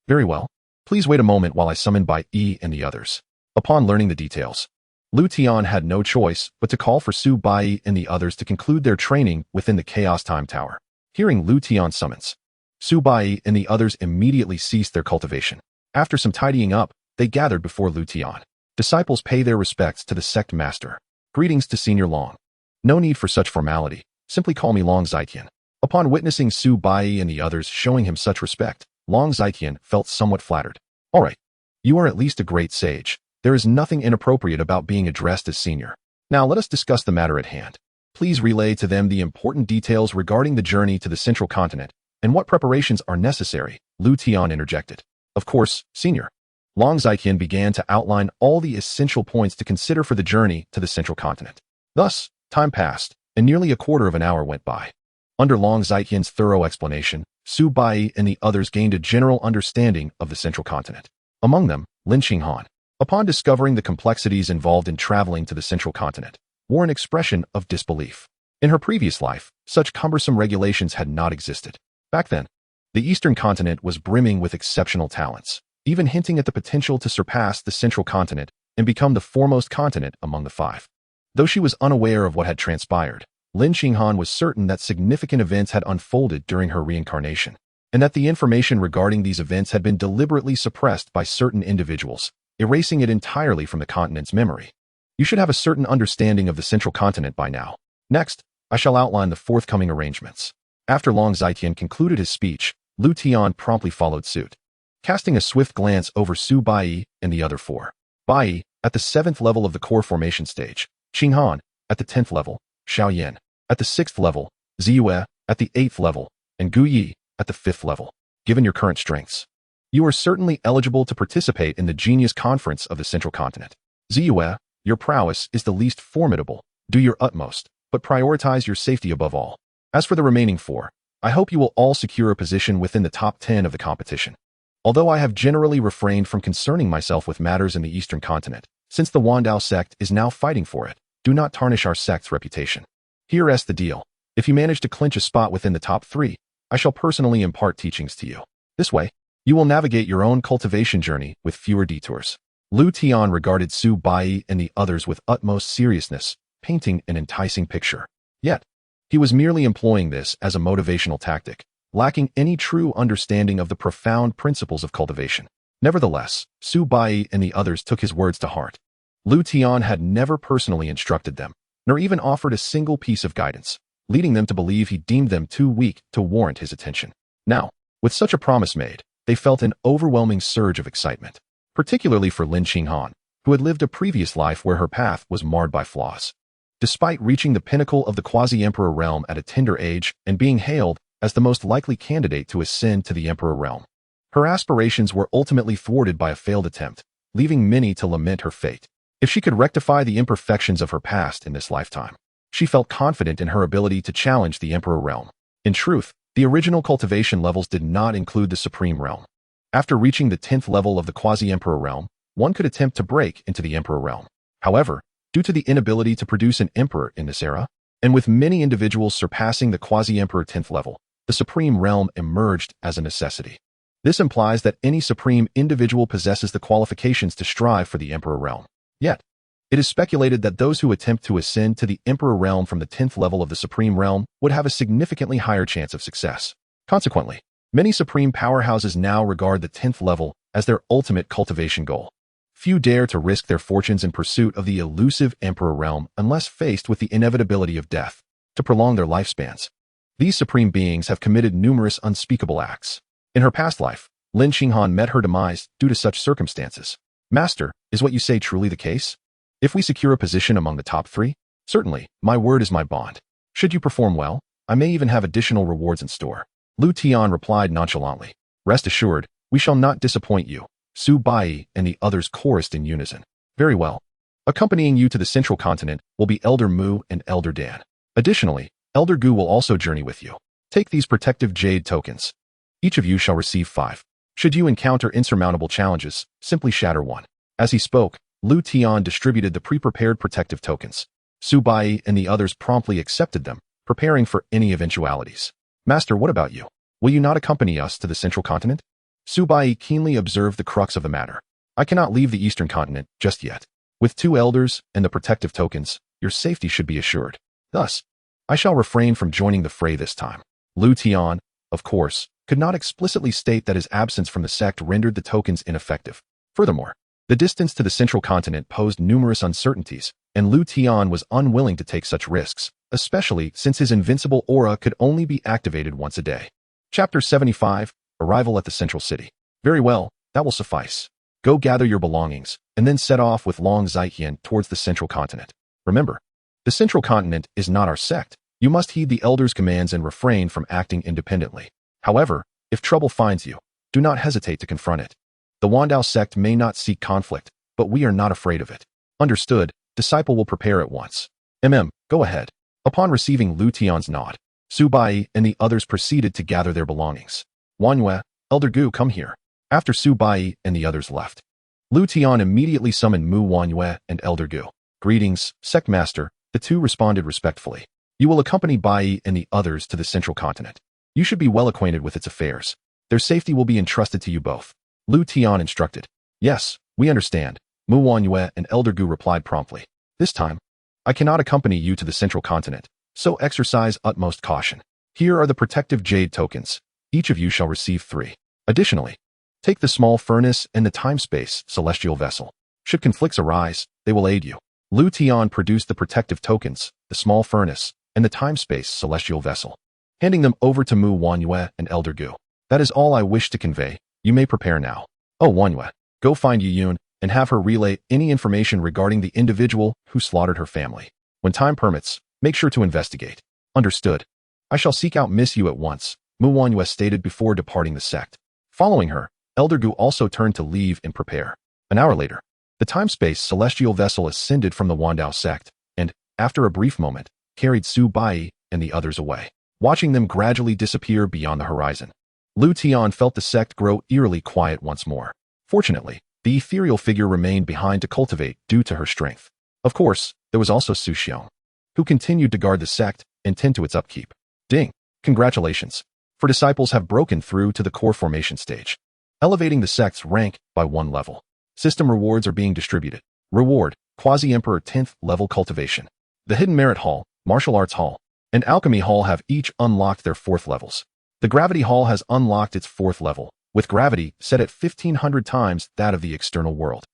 Very well. Please wait a moment while I summon Bai Yi and the others. Upon learning the details, Liutian had no choice but to call for Su Bai and the others to conclude their training within the Chaos Time Tower. Hearing Liutian's summons, Su Bai and the others immediately ceased their cultivation. After some tidying up, they gathered before Liutian. Disciples pay their respects to the sect master. Greetings to Senior Long. No need for such formality. Simply call me Long Xiatian. Upon witnessing Su Bai and the others showing him such respect, Long Xiatian felt somewhat flattered. All right. You are at least a great sage. There is nothing inappropriate about being addressed as senior. Now let us discuss the matter at hand. Please relay to them the important details regarding the journey to the central continent and what preparations are necessary, Liutian interjected. Of course, senior. Long Xiatian began to outline all the essential points to consider for the journey to the central continent. Thus, time passed, and nearly a quarter of an hour went by. Under Long Xiatian's thorough explanation, Su Bai and the others gained a general understanding of the central continent. Among them, Lin Xinghan, upon discovering the complexities involved in traveling to the central continent, wore an expression of disbelief. In her previous life, such cumbersome regulations had not existed. Back then, the eastern continent was brimming with exceptional talents, even hinting at the potential to surpass the central continent and become the foremost continent among the five. Though she was unaware of what had transpired, Lin Qinghan was certain that significant events had unfolded during her reincarnation, and that the information regarding these events had been deliberately suppressed by certain individuals, erasing it entirely from the continent's memory. You should have a certain understanding of the central continent by now. Next, I shall outline the forthcoming arrangements. After Long Zitian concluded his speech, Liutian promptly followed suit. Casting a swift glance over Su Bai and the other four. Bai, at the 7th level of the core formation stage, Qinghan, at the 10th level, Xiaoyan, at the 6th level, Ziyue, at the 8th level, and Gu Yi, at the 5th level. Given your current strengths, you are certainly eligible to participate in the Genius Conference of the Central Continent. Ziyue, your prowess is the least formidable. Do your utmost, but prioritize your safety above all. As for the remaining four, I hope you will all secure a position within the top 10 of the competition. Although I have generally refrained from concerning myself with matters in the Eastern Continent, since the Dao Sect is now fighting for it, do not tarnish our sect's reputation. Here's the deal. If you manage to clinch a spot within the top 3, I shall personally impart teachings to you. This way, you will navigate your own cultivation journey with fewer detours. Liutian regarded Su Bai and the others with utmost seriousness, painting an enticing picture. Yet, he was merely employing this as a motivational tactic, lacking any true understanding of the profound principles of cultivation. Nevertheless, Su Bai and the others took his words to heart. Liutian had never personally instructed them, nor even offered a single piece of guidance, leading them to believe he deemed them too weak to warrant his attention. Now, with such a promise made, they felt an overwhelming surge of excitement, particularly for Lin Qinghan, who had lived a previous life where her path was marred by flaws. Despite reaching the pinnacle of the quasi-emperor realm at a tender age and being hailed as the most likely candidate to ascend to the emperor realm, her aspirations were ultimately thwarted by a failed attempt, leaving many to lament her fate. If she could rectify the imperfections of her past in this lifetime, she felt confident in her ability to challenge the emperor realm. In truth, the original cultivation levels did not include the supreme realm. After reaching the 10th level of the quasi-emperor realm, one could attempt to break into the emperor realm. However, due to the inability to produce an emperor in this era, and with many individuals surpassing the quasi-emperor 10th level, the supreme realm emerged as a necessity. This implies that any supreme individual possesses the qualifications to strive for the emperor realm. Yet, it is speculated that those who attempt to ascend to the emperor realm from the 10th level of the supreme realm would have a significantly higher chance of success. Consequently, many supreme powerhouses now regard the 10th level as their ultimate cultivation goal. Few dare to risk their fortunes in pursuit of the elusive emperor realm unless faced with the inevitability of death to prolong their lifespans. These supreme beings have committed numerous unspeakable acts. In her past life, Lin Qinghan met her demise due to such circumstances. Master, is what you say truly the case? If we secure a position among the top 3, certainly, my word is my bond. Should you perform well, I may even have additional rewards in store. Liutian replied nonchalantly. Rest assured, we shall not disappoint you. Su Bai and the others chorused in unison. Very well. Accompanying you to the central continent will be Elder Mu and Elder Dan. Additionally, Elder Gu will also journey with you. Take these protective jade tokens. Each of you shall receive 5. Should you encounter insurmountable challenges, simply shatter one. As he spoke, Liutian distributed the pre-prepared protective tokens. Su Bai and the others promptly accepted them, preparing for any eventualities. Master, what about you? Will you not accompany us to the central continent? Su Bai keenly observed the crux of the matter. I cannot leave the eastern continent just yet. With 2 elders and the protective tokens, your safety should be assured. Thus, I shall refrain from joining the fray this time. Liutian, of course, could not explicitly state that his absence from the sect rendered the tokens ineffective. Furthermore, the distance to the central continent posed numerous uncertainties, and Liutian was unwilling to take such risks, especially since his invincible aura could only be activated once a day. Chapter 75, Arrival at the Central City. Very well, that will suffice. Go gather your belongings, and then set off with Long Zitian towards the central continent. Remember, the central continent is not our sect. You must heed the elders' commands and refrain from acting independently. However, if trouble finds you, do not hesitate to confront it. The Dao Sect may not seek conflict, but we are not afraid of it. Understood, disciple will prepare at once. Go ahead. Upon receiving Liutian's nod, Su Bai and the others proceeded to gather their belongings. Wanyue, Elder Gu, come here. After Su Bai and the others left, Liutian immediately summoned Mu Wanyue and Elder Gu. Greetings, Sect Master, the two responded respectfully. You will accompany Bai and the others to the central continent. You should be well acquainted with its affairs. Their safety will be entrusted to you both. Liutian instructed. Yes, we understand. Mu Wanyue and Elder Gu replied promptly. This time, I cannot accompany you to the central continent, so exercise utmost caution. Here are the protective jade tokens. Each of you shall receive 3. Additionally, take the small furnace and the time-space celestial vessel. Should conflicts arise, they will aid you. Liutian produced the protective tokens, the small furnace, and the time-space celestial vessel, handing them over to Mu Wanyue and Elder Gu. That is all I wish to convey. You may prepare now. Oh, Wanyue, go find Yuyun and have her relay any information regarding the individual who slaughtered her family. When time permits, make sure to investigate. Understood. I shall seek out Miss Yu at once, Mu Wanyue stated before departing the sect. Following her, Elder Gu also turned to leave and prepare. An hour later, the time-space celestial vessel ascended from the Dao Sect and, after a brief moment, carried Su Bai and the others away, watching them gradually disappear beyond the horizon. Liutian felt the sect grow eerily quiet once more. Fortunately, the ethereal figure remained behind to cultivate due to her strength. Of course, there was also Su Xiong, who continued to guard the sect and tend to its upkeep. Ding! Congratulations! For disciples have broken through to the core formation stage, elevating the sect's rank by 1 level. System rewards are being distributed. Reward, Quasi-Emperor 10th level cultivation. The Hidden Merit Hall, Martial Arts Hall, and Alchemy Hall have each unlocked their 4th levels. The Gravity Hall has unlocked its 4th level, with gravity set at 1,500 times that of the external world.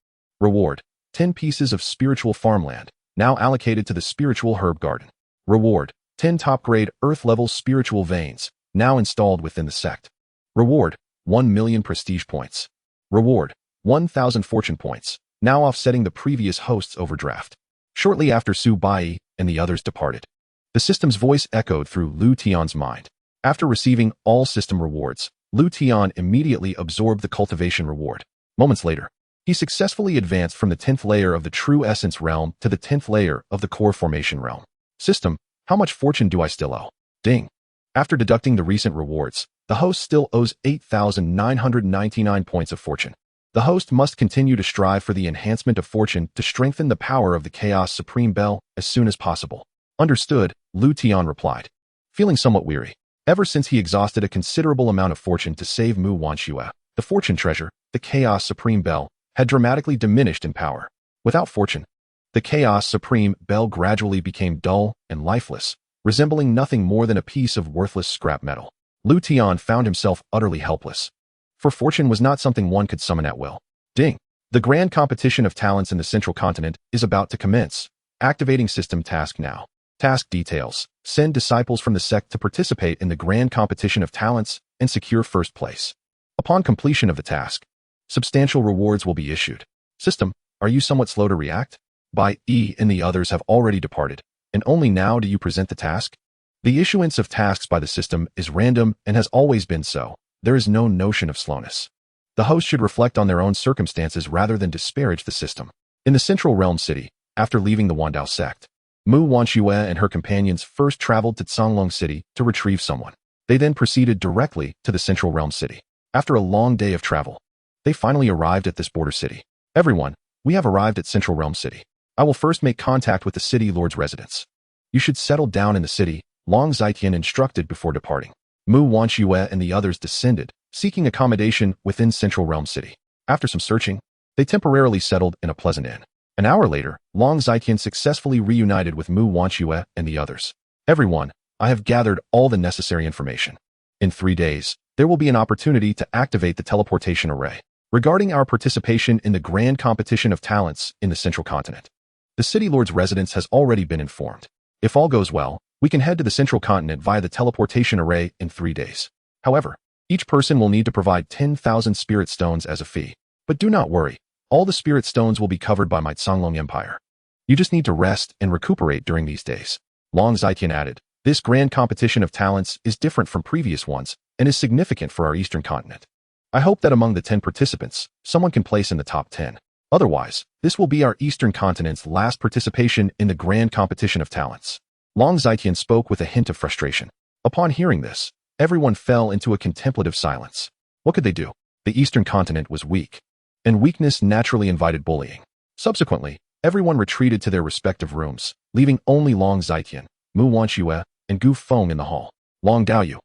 Reward, 10 pieces of spiritual farmland, now allocated to the spiritual herb garden. Reward, 10 top-grade Earth-level spiritual veins, now installed within the sect. Reward, 1 million prestige points. Reward, 1,000 fortune points, now offsetting the previous host's overdraft. Shortly after Su Bai and the others departed, the system's voice echoed through Liutian's mind. After receiving all system rewards, Liutian immediately absorbed the cultivation reward. Moments later, he successfully advanced from the 10th layer of the True Essence realm to the 10th layer of the Core Formation realm. System, how much fortune do I still owe? Ding. After deducting the recent rewards, the host still owes 8,999 points of fortune. The host must continue to strive for the enhancement of fortune to strengthen the power of the Chaos Supreme Bell as soon as possible. Understood, Liutian replied, feeling somewhat weary. Ever since he exhausted a considerable amount of fortune to save Mu Wanxue, the fortune treasure, the Chaos Supreme Bell, had dramatically diminished in power. Without fortune, the Chaos Supreme Bell gradually became dull and lifeless, resembling nothing more than a piece of worthless scrap metal. Liutian found himself utterly helpless, for fortune was not something one could summon at will. Ding! The grand competition of talents in the central continent is about to commence. Activating system task now. Task details. Send disciples from the sect to participate in the grand competition of talents and secure first place. Upon completion of the task, substantial rewards will be issued. System, are you somewhat slow to react? Bai and the others have already departed, and only now do you present the task? The issuance of tasks by the system is random and has always been so. There is no notion of slowness. The host should reflect on their own circumstances rather than disparage the system. In the Central Realm City, after leaving the Dao Sect, Mu Wanxue and her companions first traveled to Canglong City to retrieve someone. They then proceeded directly to the Central Realm City. After a long day of travel, they finally arrived at this border city. Everyone, we have arrived at Central Realm City. I will first make contact with the city lord's residence. You should settle down in the city, Long Zitian instructed before departing. Mu Wanxue and the others descended, seeking accommodation within Central Realm City. After some searching, they temporarily settled in a pleasant inn. An hour later, Long Zitian successfully reunited with Mu Wanxue and the others. Everyone, I have gathered all the necessary information. In 3 days, there will be an opportunity to activate the teleportation array. Regarding our participation in the grand competition of talents in the central continent, the city lord's residence has already been informed. If all goes well, we can head to the central continent via the teleportation array in 3 days. However, each person will need to provide 10,000 spirit stones as a fee. But do not worry, all the spirit stones will be covered by my Canglong Empire. You just need to rest and recuperate during these days. Long Zitian added, this grand competition of talents is different from previous ones and is significant for our eastern continent. I hope that among the 10 participants, someone can place in the top 10. Otherwise, this will be our eastern continent's last participation in the grand competition of talents. Long Zitian spoke with a hint of frustration. Upon hearing this, everyone fell into a contemplative silence. What could they do? The eastern continent was weak, and weakness naturally invited bullying. Subsequently, everyone retreated to their respective rooms, leaving only Long Zitian, Mu Wanxue, and Gu Feng in the hall. Long Daoyu.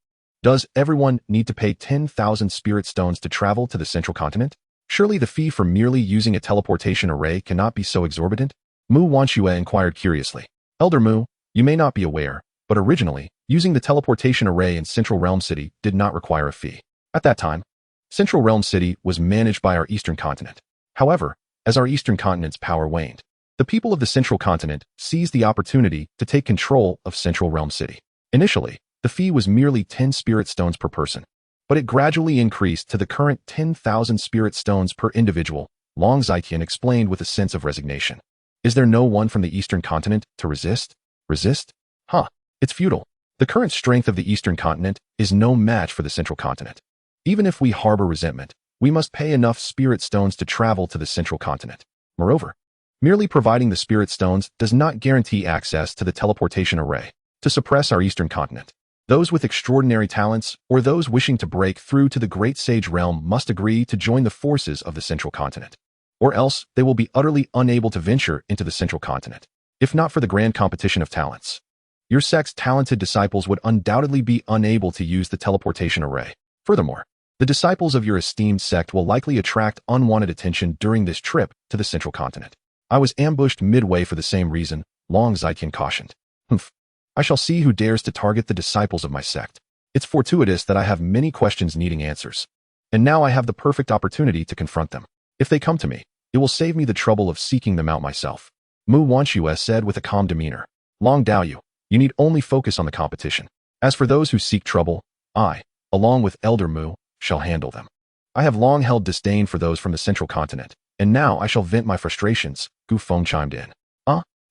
Does everyone need to pay 10,000 spirit stones to travel to the central continent? Surely the fee for merely using a teleportation array cannot be so exorbitant? Mu Wanxue inquired curiously. Elder Mu, you may not be aware, but originally, using the teleportation array in Central Realm City did not require a fee. At that time, Central Realm City was managed by our eastern continent. However, as our eastern continent's power waned, the people of the central continent seized the opportunity to take control of Central Realm City. Initially, the fee was merely 10 spirit stones per person, but it gradually increased to the current 10,000 spirit stones per individual, Long Xianxian explained with a sense of resignation. Is there no one from the eastern continent to resist? Resist? Huh, it's futile. The current strength of the eastern continent is no match for the central continent. Even if we harbor resentment, we must pay enough spirit stones to travel to the central continent. Moreover, merely providing the spirit stones does not guarantee access to the teleportation array to suppress our eastern continent. Those with extraordinary talents or those wishing to break through to the great sage realm must agree to join the forces of the central continent, or else they will be utterly unable to venture into the central continent, if not for the grand competition of talents. Your sect's talented disciples would undoubtedly be unable to use the teleportation array. Furthermore, the disciples of your esteemed sect will likely attract unwanted attention during this trip to the central continent. I was ambushed midway for the same reason, Long Xianxian cautioned. Humph. I shall see who dares to target the disciples of my sect. It's fortuitous that I have many questions needing answers, and now I have the perfect opportunity to confront them. If they come to me, it will save me the trouble of seeking them out myself. Mu Wanxue said with a calm demeanor. Long Daoyu, you need only focus on the competition. As for those who seek trouble, I, along with Elder Mu, shall handle them. I have long held disdain for those from the central continent, and now I shall vent my frustrations, Gu Feng chimed in.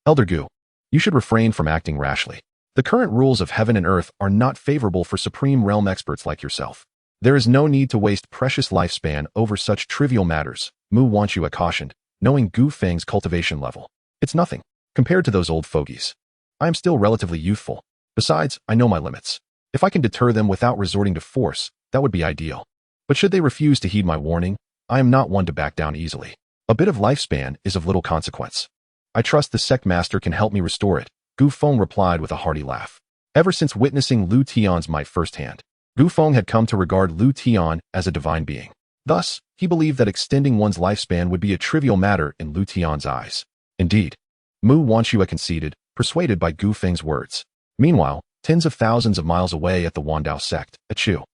Elder Gu, you should refrain from acting rashly. The current rules of heaven and earth are not favorable for supreme realm experts like yourself. There is no need to waste precious lifespan over such trivial matters, Mu Wanxue cautioned, knowing Gu Feng's cultivation level. It's nothing, compared to those old fogies. I am still relatively youthful. Besides, I know my limits. If I can deter them without resorting to force, that would be ideal. But should they refuse to heed my warning, I am not one to back down easily. A bit of lifespan is of little consequence. I trust the sect master can help me restore it, Gu Feng replied with a hearty laugh. Ever since witnessing Liutian's might firsthand, Gu Feng had come to regard Liutian as a divine being. Thus, he believed that extending one's lifespan would be a trivial matter in Liutian's eyes. Indeed, Mu Wanxue conceded, persuaded by Gu Feng's words. Meanwhile, tens of thousands of miles away at the Wandao sect, Achu.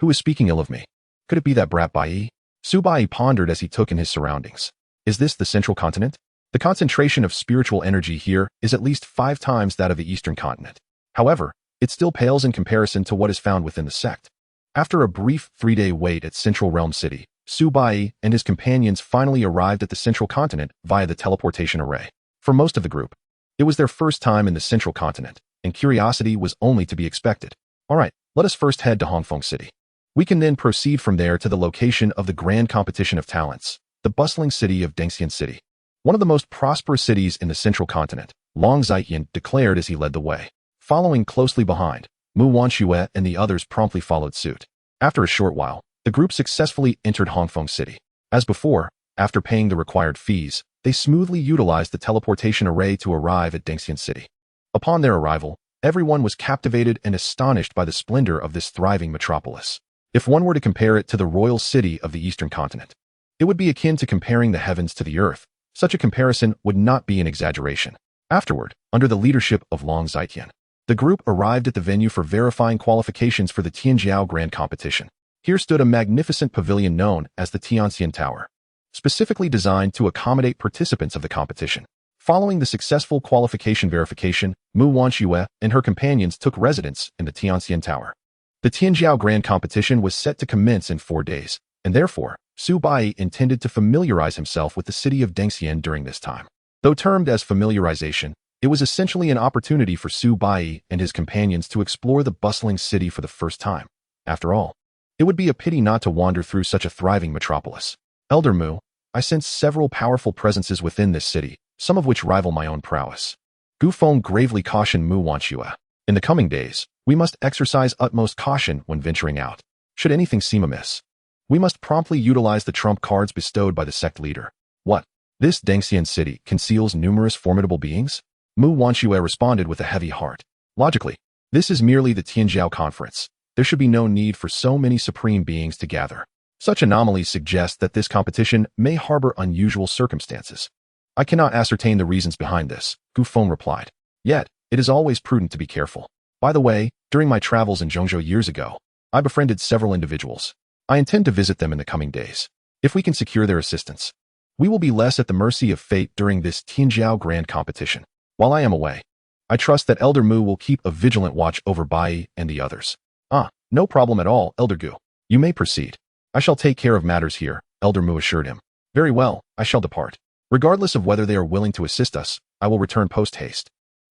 Who is speaking ill of me? Could it be that brat Bai? Su Bai pondered as he took in his surroundings. Is this the central continent? The concentration of spiritual energy here is at least 5 times that of the eastern continent. However, it still pales in comparison to what is found within the sect. After a brief 3-day wait at Central Realm City, Su Bai and his companions finally arrived at the central continent via the teleportation array. For most of the group, it was their first time in the central continent, and curiosity was only to be expected. All right, let us first head to Hongfeng City. We can then proceed from there to the location of the grand competition of talents, the bustling city of Dengxian City. One of the most prosperous cities in the central continent, Long Xianxian declared as he led the way. Following closely behind, Mu Wanxue and the others promptly followed suit. After a short while, the group successfully entered Hongfeng City. As before, after paying the required fees, they smoothly utilized the teleportation array to arrive at Dengxian City. Upon their arrival, everyone was captivated and astonished by the splendor of this thriving metropolis. If one were to compare it to the royal city of the eastern continent, it would be akin to comparing the heavens to the earth. Such a comparison would not be an exaggeration. Afterward, under the leadership of Long Xianxian, the group arrived at the venue for verifying qualifications for the Tianjiao Grand Competition. Here stood a magnificent pavilion known as the Tianxian Tower, specifically designed to accommodate participants of the competition. Following the successful qualification verification, Mu Wanxue and her companions took residence in the Tianxian Tower. The Tianjiao Grand Competition was set to commence in 4 days, and therefore, Su Bai intended to familiarize himself with the city of Dengxian during this time. Though termed as familiarization, it was essentially an opportunity for Su Bai and his companions to explore the bustling city for the first time. After all, it would be a pity not to wander through such a thriving metropolis. Elder Mu, I sense several powerful presences within this city, some of which rival my own prowess. Gu Feng gravely cautioned Mu Wanxue. In the coming days, we must exercise utmost caution when venturing out. Should anything seem amiss, we must promptly utilize the trump cards bestowed by the sect leader. What? This Dengxian city conceals numerous formidable beings? Mu Wanxue responded with a heavy heart. Logically, this is merely the Tianjiao conference. There should be no need for so many supreme beings to gather. Such anomalies suggest that this competition may harbor unusual circumstances. I cannot ascertain the reasons behind this, Gu Feng replied. Yet, it is always prudent to be careful. By the way, during my travels in Zhongzhou years ago, I befriended several individuals. I intend to visit them in the coming days. If we can secure their assistance, we will be less at the mercy of fate during this Tianjiao Grand competition. While I am away, I trust that Elder Mu will keep a vigilant watch over Bai and the others. No problem at all, Elder Gu. You may proceed. I shall take care of matters here, Elder Mu assured him. Very well, I shall depart. Regardless of whether they are willing to assist us, I will return post-haste.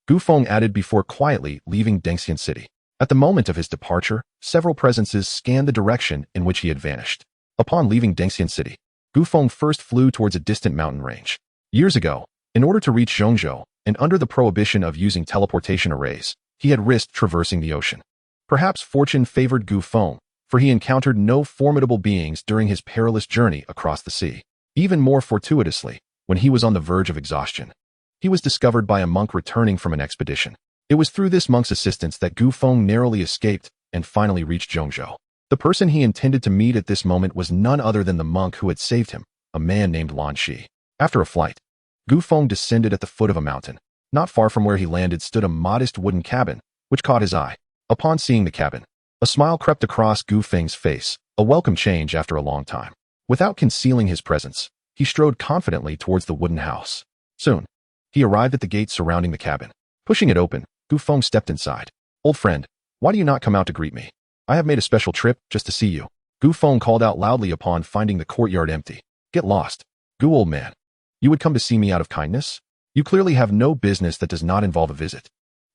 Gu Feng added before quietly leaving Dengxian City. At the moment of his departure, several presences scanned the direction in which he had vanished. Upon leaving Dengxian City, Gu Feng first flew towards a distant mountain range. Years ago, in order to reach Zhongzhou, and under the prohibition of using teleportation arrays, he had risked traversing the ocean. Perhaps fortune favored Gu Feng, for he encountered no formidable beings during his perilous journey across the sea. Even more fortuitously, when he was on the verge of exhaustion, he was discovered by a monk returning from an expedition. It was through this monk's assistance that Gu Feng narrowly escaped and finally reached Zhongzhou. The person he intended to meet at this moment was none other than the monk who had saved him, a man named Lan Shi. After a flight, Gu Feng descended at the foot of a mountain. Not far from where he landed stood a modest wooden cabin, which caught his eye. Upon seeing the cabin, a smile crept across Gu Feng's face, a welcome change after a long time. Without concealing his presence, he strode confidently towards the wooden house. Soon, he arrived at the gate surrounding the cabin. Pushing it open, Gu Feng stepped inside. Old friend, why do you not come out to greet me? I have made a special trip just to see you. Gu Feng called out loudly upon finding the courtyard empty. Get lost. Gu, old man. You would come to see me out of kindness? You clearly have no business that does not involve a visit.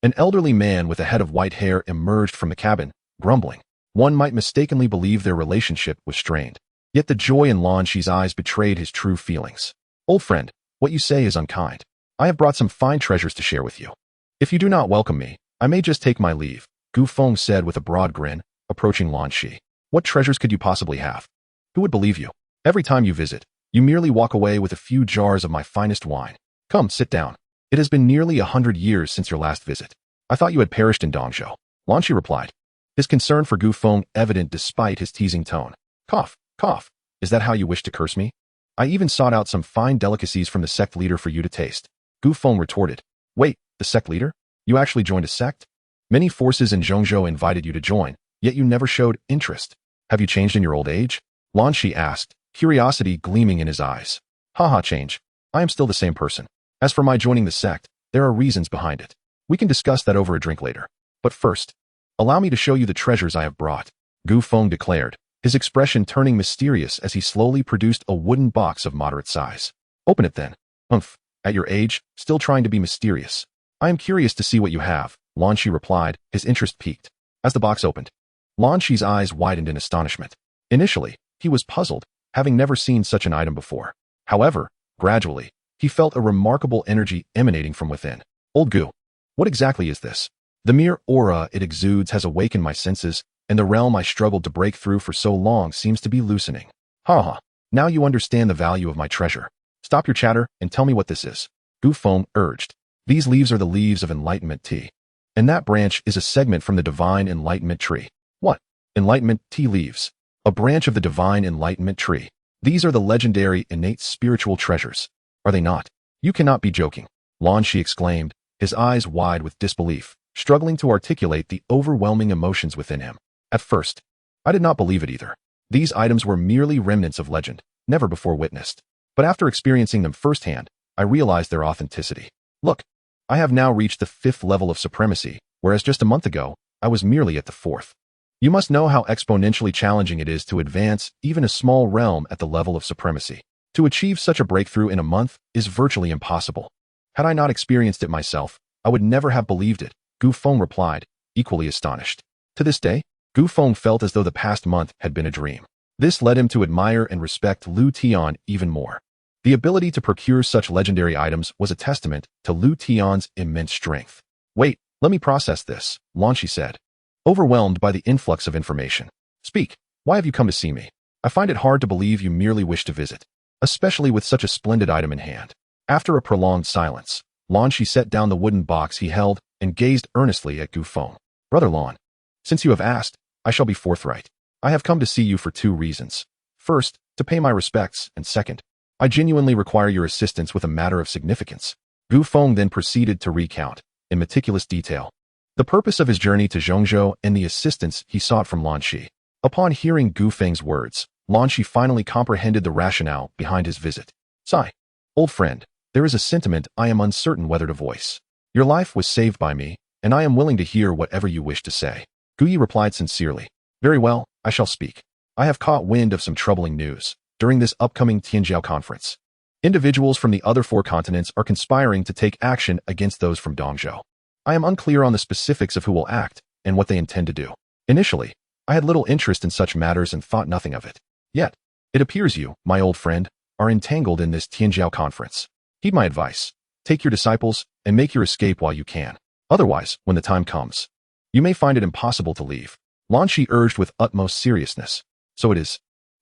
An elderly man with a head of white hair emerged from the cabin, grumbling. One might mistakenly believe their relationship was strained. Yet the joy in Lan Shi's eyes betrayed his true feelings. Old friend, what you say is unkind. I have brought some fine treasures to share with you. If you do not welcome me, I may just take my leave, Gu Feng said with a broad grin, approaching Lan Shi. What treasures could you possibly have? Who would believe you? Every time you visit, you merely walk away with a few jars of my finest wine. Come, sit down. It has been nearly 100 years since your last visit. I thought you had perished in Dongzhou. Lan Shi replied, his concern for Gu Feng evident despite his teasing tone. Cough, cough. Is that how you wish to curse me? I even sought out some fine delicacies from the sect leader for you to taste. Gu Feng retorted. Wait, the sect leader? You actually joined a sect? Many forces in Zhongzhou invited you to join, yet you never showed interest. Have you changed in your old age? Lan Shi asked, curiosity gleaming in his eyes. Haha, change. I am still the same person. As for my joining the sect, there are reasons behind it. We can discuss that over a drink later. But first, allow me to show you the treasures I have brought, Gu Feng declared, his expression turning mysterious as he slowly produced a wooden box of moderate size. Open it then. At your age, still trying to be mysterious. I am curious to see what you have, Lan Shi replied, his interest piqued. As the box opened, Lan Shi's eyes widened in astonishment. Initially, he was puzzled, having never seen such an item before. However, gradually, he felt a remarkable energy emanating from within. Old Gu, what exactly is this? The mere aura it exudes has awakened my senses, and the realm I struggled to break through for so long seems to be loosening. Now you understand the value of my treasure. Stop your chatter and tell me what this is, Gu Feng urged. These leaves are the leaves of enlightenment tea. And that branch is a segment from the divine enlightenment tree. What? Enlightenment tea leaves. A branch of the divine enlightenment tree. These are the legendary innate spiritual treasures. Are they not? You cannot be joking, Lan Shi exclaimed, his eyes wide with disbelief, struggling to articulate the overwhelming emotions within him. At first, I did not believe it either. These items were merely remnants of legend, never before witnessed. But after experiencing them firsthand, I realized their authenticity. Look, I have now reached the 5th level of supremacy, whereas just a month ago, I was merely at the 4th. You must know how exponentially challenging it is to advance even a small realm at the level of supremacy. To achieve such a breakthrough in a month is virtually impossible. Had I not experienced it myself, I would never have believed it, Gu Feng replied, equally astonished. To this day, Gu Feng felt as though the past month had been a dream. This led him to admire and respect Liutian even more. The ability to procure such legendary items was a testament to Liutian's immense strength. Wait, let me process this, Lan Shi said, overwhelmed by the influx of information. Speak, why have you come to see me? I find it hard to believe you merely wish to visit, especially with such a splendid item in hand. After a prolonged silence, Lan Shi set down the wooden box he held and gazed earnestly at Gu Feng. Brother Lan, since you have asked, I shall be forthright. I have come to see you for 2 reasons. First, to pay my respects, and second, I genuinely require your assistance with a matter of significance. Gu Feng then proceeded to recount, in meticulous detail, the purpose of his journey to Zhongzhou and the assistance he sought from Lan Shi. Upon hearing Gu Feng's words, Lan Shi finally comprehended the rationale behind his visit. Sigh. Old friend, there is a sentiment I am uncertain whether to voice. Your life was saved by me, and I am willing to hear whatever you wish to say. Gu Yi replied sincerely. Very well, I shall speak. I have caught wind of some troubling news during this upcoming Tianjiao conference. Individuals from the other 4 continents are conspiring to take action against those from Dongzhou. I am unclear on the specifics of who will act and what they intend to do. Initially, I had little interest in such matters and thought nothing of it. Yet, it appears you, my old friend, are entangled in this Tianjiao conference. Heed my advice. Take your disciples and make your escape while you can. Otherwise, when the time comes, you may find it impossible to leave. Lan Shi urged with utmost seriousness. So it is.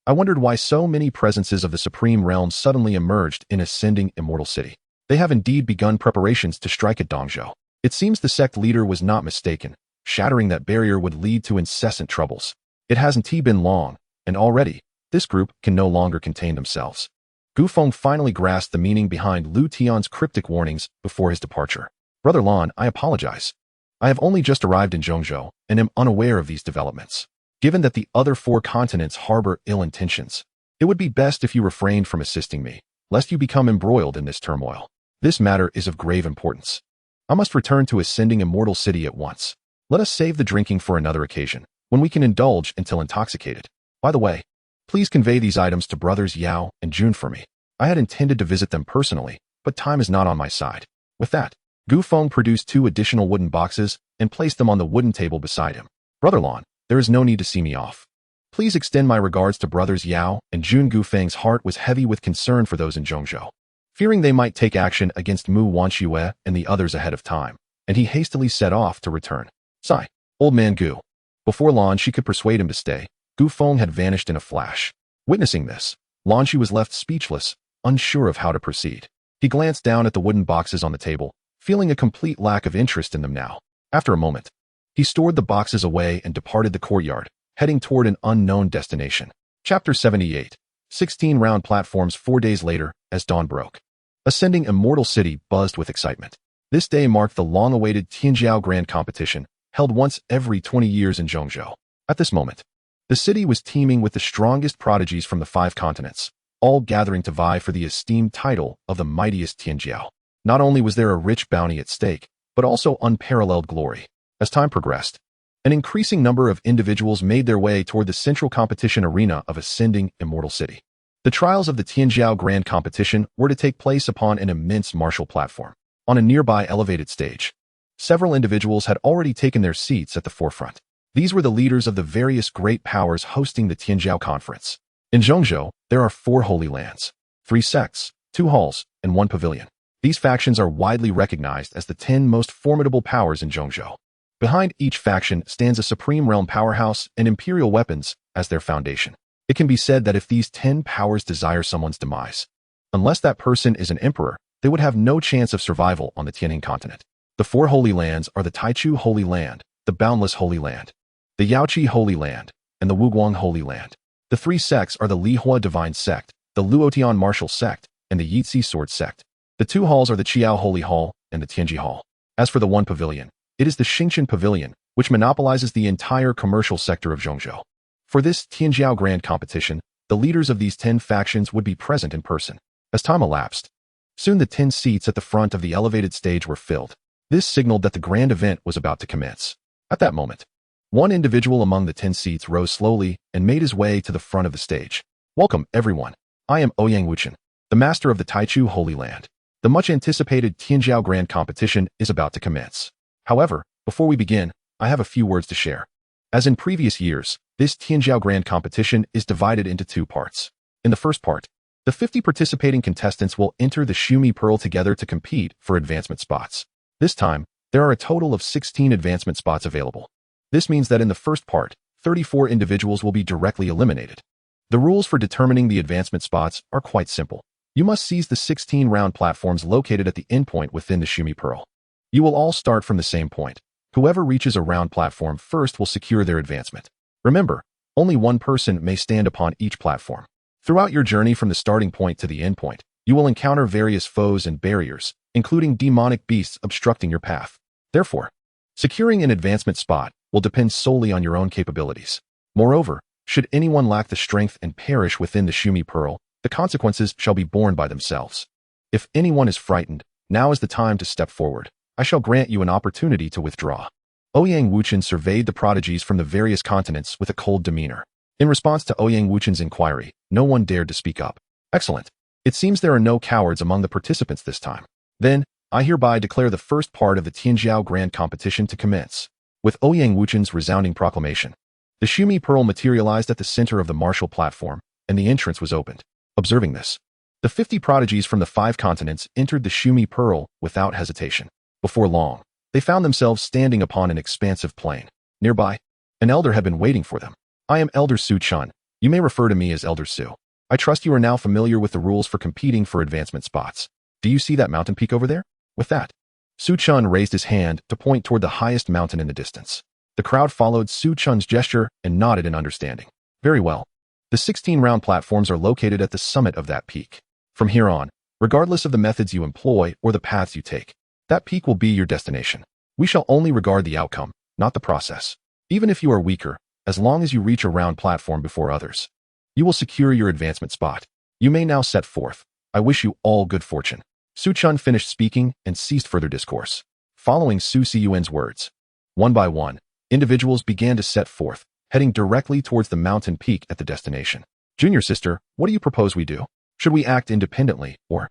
I wondered why so many presences of the Supreme Realm suddenly emerged in ascending Immortal City. They have indeed begun preparations to strike at Dongzhou. It seems the sect leader was not mistaken. Shattering that barrier would lead to incessant troubles. It hasn't been long, and already, this group can no longer contain themselves. Gu Feng finally grasped the meaning behind Liutian's cryptic warnings before his departure. Brother Lan, I apologize. I have only just arrived in Zhongzhou and am unaware of these developments. Given that the other 4 continents harbor ill intentions, it would be best if you refrained from assisting me, lest you become embroiled in this turmoil. This matter is of grave importance. I must return to ascending Immortal City at once. Let us save the drinking for another occasion, when we can indulge until intoxicated. By the way, please convey these items to brothers Yao and Jun for me. I had intended to visit them personally, but time is not on my side. With that, Gu Feng produced 2 additional wooden boxes and placed them on the wooden table beside him. Brother Lan, there is no need to see me off. Please extend my regards to brothers Yao and Jun. Gu Feng's heart was heavy with concern for those in Zhongzhou, fearing they might take action against Mu Wanxue and the others ahead of time, and he hastily set off to return. Sigh. Old man Gu. Before Lan Shi could persuade him to stay, Gu Feng had vanished in a flash. Witnessing this, Lan Shi was left speechless, unsure of how to proceed. He glanced down at the wooden boxes on the table, feeling a complete lack of interest in them now. After a moment, he stored the boxes away and departed the courtyard, heading toward an unknown destination. Chapter 78. 16 round platforms. 4 days later, as dawn broke, ascending Immortal City buzzed with excitement. This day marked the long-awaited Tianjiao Grand Competition, held once every 20 years in Zhongzhou. At this moment, the city was teeming with the strongest prodigies from the 5 continents, all gathering to vie for the esteemed title of the mightiest Tianjiao. Not only was there a rich bounty at stake, but also unparalleled glory. As time progressed, an increasing number of individuals made their way toward the central competition arena of ascending Immortal City. The trials of the Tianjiao Grand Competition were to take place upon an immense martial platform. On a nearby elevated stage, several individuals had already taken their seats at the forefront. These were the leaders of the various great powers hosting the Tianjiao conference. In Zhongzhou, there are 4 holy lands, 3 sects, 2 halls, and 1 pavilion. These factions are widely recognized as the 10 most formidable powers in Zhongzhou. Behind each faction stands a supreme realm powerhouse and imperial weapons as their foundation. It can be said that if these 10 powers desire someone's demise, unless that person is an emperor, they would have no chance of survival on the Tianjin continent. The 4 holy lands are the Taichu Holy Land, the Boundless Holy Land, the Yaoqi Holy Land, and the Wuguang Holy Land. The 3 sects are the Lihua Divine Sect, the Luotian Martial Sect, and the Yitzi Sword Sect. The 2 halls are the Qiao Holy Hall and the Tianji Hall. As for the 1 pavilion, it is the Xingxian Pavilion, which monopolizes the entire commercial sector of Zhongzhou. For this Tianjiao Grand Competition, the leaders of these 10 factions would be present in person. As time elapsed, soon the 10 seats at the front of the elevated stage were filled. This signaled that the grand event was about to commence. At that moment, one individual among the 10 seats rose slowly and made his way to the front of the stage. Welcome, everyone. I am Ouyang Wuchen, the master of the Taichu Holy Land. The much-anticipated Tianjiao Grand Competition is about to commence. However, before we begin, I have a few words to share. As in previous years, this Tianjiao Grand Competition is divided into 2 parts. In the first part, the 50 participating contestants will enter the Shumi Pearl together to compete for advancement spots. This time, there are a total of 16 advancement spots available. This means that in the first part, 34 individuals will be directly eliminated. The rules for determining the advancement spots are quite simple. You must seize the 16 round platforms located at the endpoint within the Shumi Pearl. You will all start from the same point. Whoever reaches a round platform first will secure their advancement. Remember, only one person may stand upon each platform. Throughout your journey from the starting point to the end point, you will encounter various foes and barriers, including demonic beasts obstructing your path. Therefore, securing an advancement spot will depend solely on your own capabilities. Moreover, should anyone lack the strength and perish within the Shumi Pearl, the consequences shall be borne by themselves. If anyone is frightened, now is the time to step forward. I shall grant you an opportunity to withdraw. Ouyang Wuchen surveyed the prodigies from the various continents with a cold demeanor. In response to Ouyang Wuchen's inquiry, no one dared to speak up. Excellent. It seems there are no cowards among the participants this time. Then, I hereby declare the first part of the Tianjiao Grand Competition to commence. With Ouyang Wuchen's resounding proclamation, the Shumi Pearl materialized at the center of the martial platform, and the entrance was opened. Observing this, the 50 prodigies from the 5 continents entered the Shumi Pearl without hesitation. Before long, they found themselves standing upon an expansive plain. Nearby, an elder had been waiting for them. I am Elder Su Chun. You may refer to me as Elder Su. I trust you are now familiar with the rules for competing for advancement spots. Do you see that mountain peak over there? With that, Su Chun raised his hand to point toward the highest mountain in the distance. The crowd followed Su Chun's gesture and nodded in understanding. Very well. The 16 round platforms are located at the summit of that peak. From here on, regardless of the methods you employ or the paths you take, that peak will be your destination. We shall only regard the outcome, not the process. Even if you are weaker, as long as you reach a round platform before others, you will secure your advancement spot. You may now set forth. I wish you all good fortune. Su Chun finished speaking and ceased further discourse. Following Su Ciyuan's words, one by one, individuals began to set forth, heading directly towards the mountain peak at the destination. Junior sister, what do you propose we do? Should we act independently, or?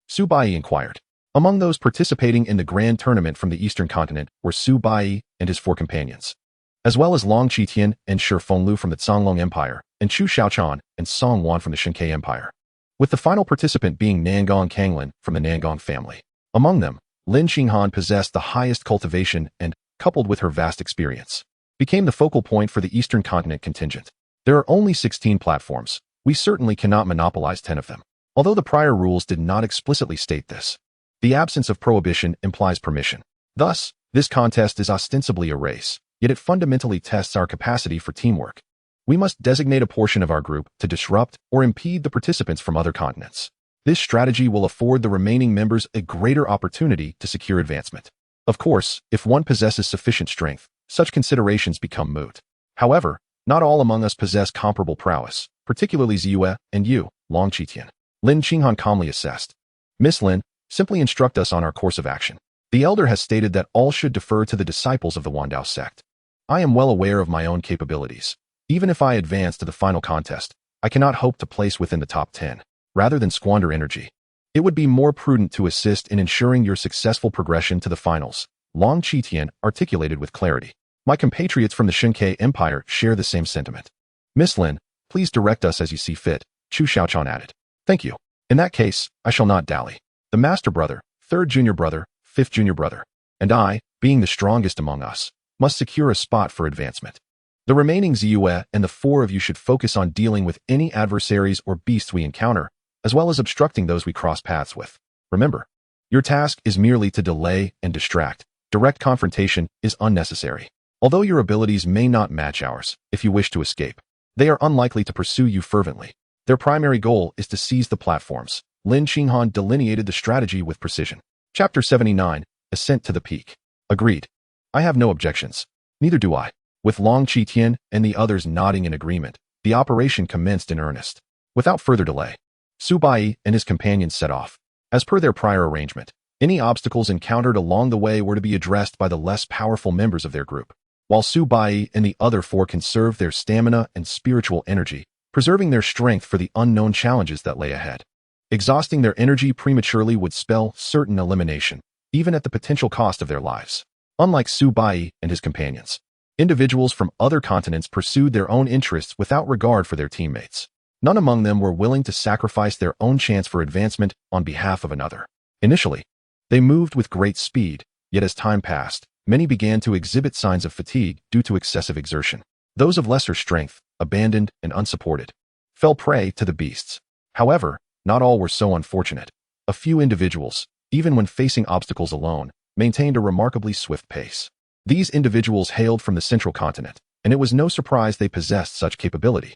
Su Bai inquired. Among those participating in the grand tournament from the eastern continent were Su Bai and his 4 companions, as well as Long Qitian and Shi Fenglu from the Zonglong Empire, and Chu Xiaochan and Song Wan from the Xianxia Empire, with the final participant being Nangong Kanglin from the Nangong family. Among them, Lin Xinghan possessed the highest cultivation and, coupled with her vast experience, became the focal point for the eastern continent contingent. There are only 16 platforms. We certainly cannot monopolize 10 of them. Although the prior rules did not explicitly state this, the absence of prohibition implies permission. Thus, this contest is ostensibly a race, yet it fundamentally tests our capacity for teamwork. We must designate a portion of our group to disrupt or impede the participants from other continents. This strategy will afford the remaining members a greater opportunity to secure advancement. Of course, if one possesses sufficient strength, such considerations become moot. However, not all among us possess comparable prowess, particularly Ziyue and you, Long Qitian. Lin Qinghan calmly assessed. Miss Lin, simply instruct us on our course of action. The elder has stated that all should defer to the disciples of the Wandao sect. I am well aware of my own capabilities. Even if I advance to the final contest, I cannot hope to place within the top 10. Rather than squander energy, it would be more prudent to assist in ensuring your successful progression to the finals. Long Qitian articulated with clarity. My compatriots from the Xianxia Empire share the same sentiment. Miss Lin, please direct us as you see fit, Chu Xiaochan added. Thank you. In that case, I shall not dally. The master brother, 3rd junior brother, 5th junior brother, and I, being the strongest among us, must secure a spot for advancement. The remaining Ziyue and the 4 of you should focus on dealing with any adversaries or beasts we encounter, as well as obstructing those we cross paths with. Remember, your task is merely to delay and distract. Direct confrontation is unnecessary. Although your abilities may not match ours, if you wish to escape, they are unlikely to pursue you fervently. Their primary goal is to seize the platforms. Lin Xinghan delineated the strategy with precision. Chapter 79, Ascent to the Peak. Agreed. I have no objections. Neither do I. With Long Qitian and the others nodding in agreement, the operation commenced in earnest. Without further delay, Su Bai and his companions set off. As per their prior arrangement, any obstacles encountered along the way were to be addressed by the less powerful members of their group, while Su Bai and the other 4 conserved their stamina and spiritual energy, preserving their strength for the unknown challenges that lay ahead. Exhausting their energy prematurely would spell certain elimination, even at the potential cost of their lives. Unlike Su Bai and his companions, individuals from other continents pursued their own interests without regard for their teammates. None among them were willing to sacrifice their own chance for advancement on behalf of another. Initially, they moved with great speed, yet as time passed, many began to exhibit signs of fatigue due to excessive exertion. Those of lesser strength, abandoned and unsupported, fell prey to the beasts. However, not all were so unfortunate. A few individuals, even when facing obstacles alone, maintained a remarkably swift pace. These individuals hailed from the central continent, and it was no surprise they possessed such capability.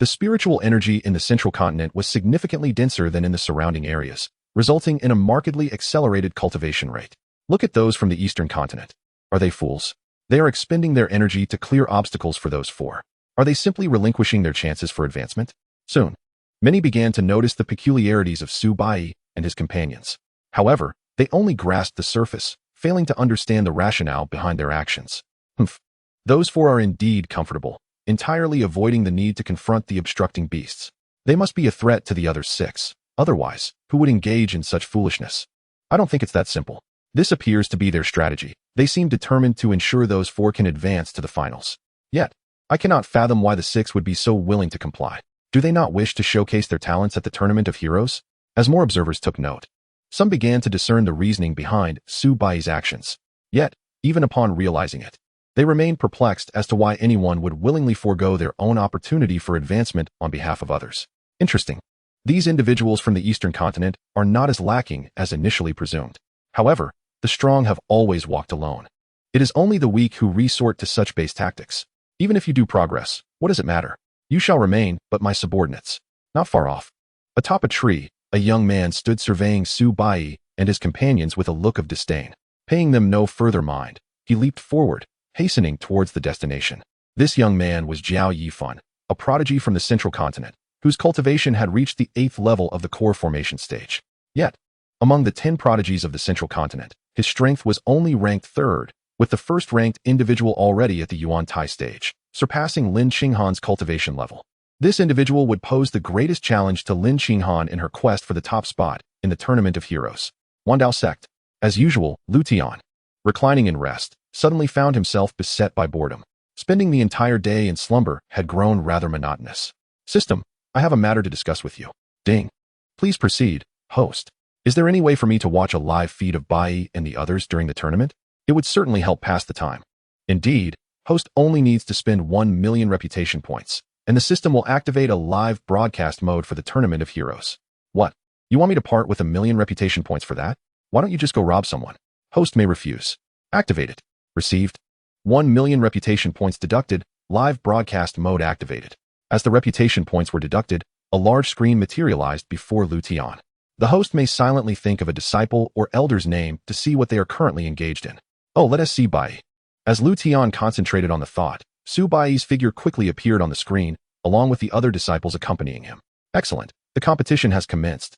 The spiritual energy in the central continent was significantly denser than in the surrounding areas, resulting in a markedly accelerated cultivation rate. Look at those from the eastern continent. Are they fools? They are expending their energy to clear obstacles for those four. Are they simply relinquishing their chances for advancement? Soon, many began to notice the peculiarities of Su Bai and his companions. However, they only grasped the surface, failing to understand the rationale behind their actions. Those four are indeed comfortable, entirely avoiding the need to confront the obstructing beasts. They must be a threat to the other six. Otherwise, who would engage in such foolishness? I don't think it's that simple. This appears to be their strategy. They seem determined to ensure those four can advance to the finals. Yet, I cannot fathom why the six would be so willing to comply. Do they not wish to showcase their talents at the Tournament of Heroes? As more observers took note, some began to discern the reasoning behind Su Bai's actions. Yet, even upon realizing it, they remained perplexed as to why anyone would willingly forego their own opportunity for advancement on behalf of others. Interesting. These individuals from the eastern continent are not as lacking as initially presumed. However, the strong have always walked alone. It is only the weak who resort to such base tactics. Even if you do progress, what does it matter? You shall remain but my subordinates. Not far off, atop a tree, a young man stood surveying Su Bai and his companions with a look of disdain. Paying them no further mind, he leaped forward, hastening towards the destination. This young man was Jiao Yifan, a prodigy from the central continent, whose cultivation had reached the 8th level of the core formation stage. Yet, among the 10 prodigies of the central continent, his strength was only ranked 3rd, with the first-ranked individual already at the Yuan Tai stage, surpassing Lin Qinghan's cultivation level. This individual would pose the greatest challenge to Lin Qinghan in her quest for the top spot in the Tournament of Heroes. Liutian Sect. As usual, Liutian, reclining in rest, suddenly found himself beset by boredom. Spending the entire day in slumber had grown rather monotonous. System, I have a matter to discuss with you. Ding. Please proceed, host. Is there any way for me to watch a live feed of Bai and the others during the tournament? It would certainly help pass the time. Indeed, host only needs to spend 1 million reputation points, and the system will activate a live broadcast mode for the Tournament of Heroes. What? You want me to part with 1 million reputation points for that? Why don't you just go rob someone? Host may refuse. Activated. Received. 1 million reputation points deducted, live broadcast mode activated. As the reputation points were deducted, a large screen materialized before Liutian. The host may silently think of a disciple or elder's name to see what they are currently engaged in. Oh, let us see Bai. As Liutian concentrated on the thought, Su Bai's figure quickly appeared on the screen, along with the other disciples accompanying him. Excellent. The competition has commenced.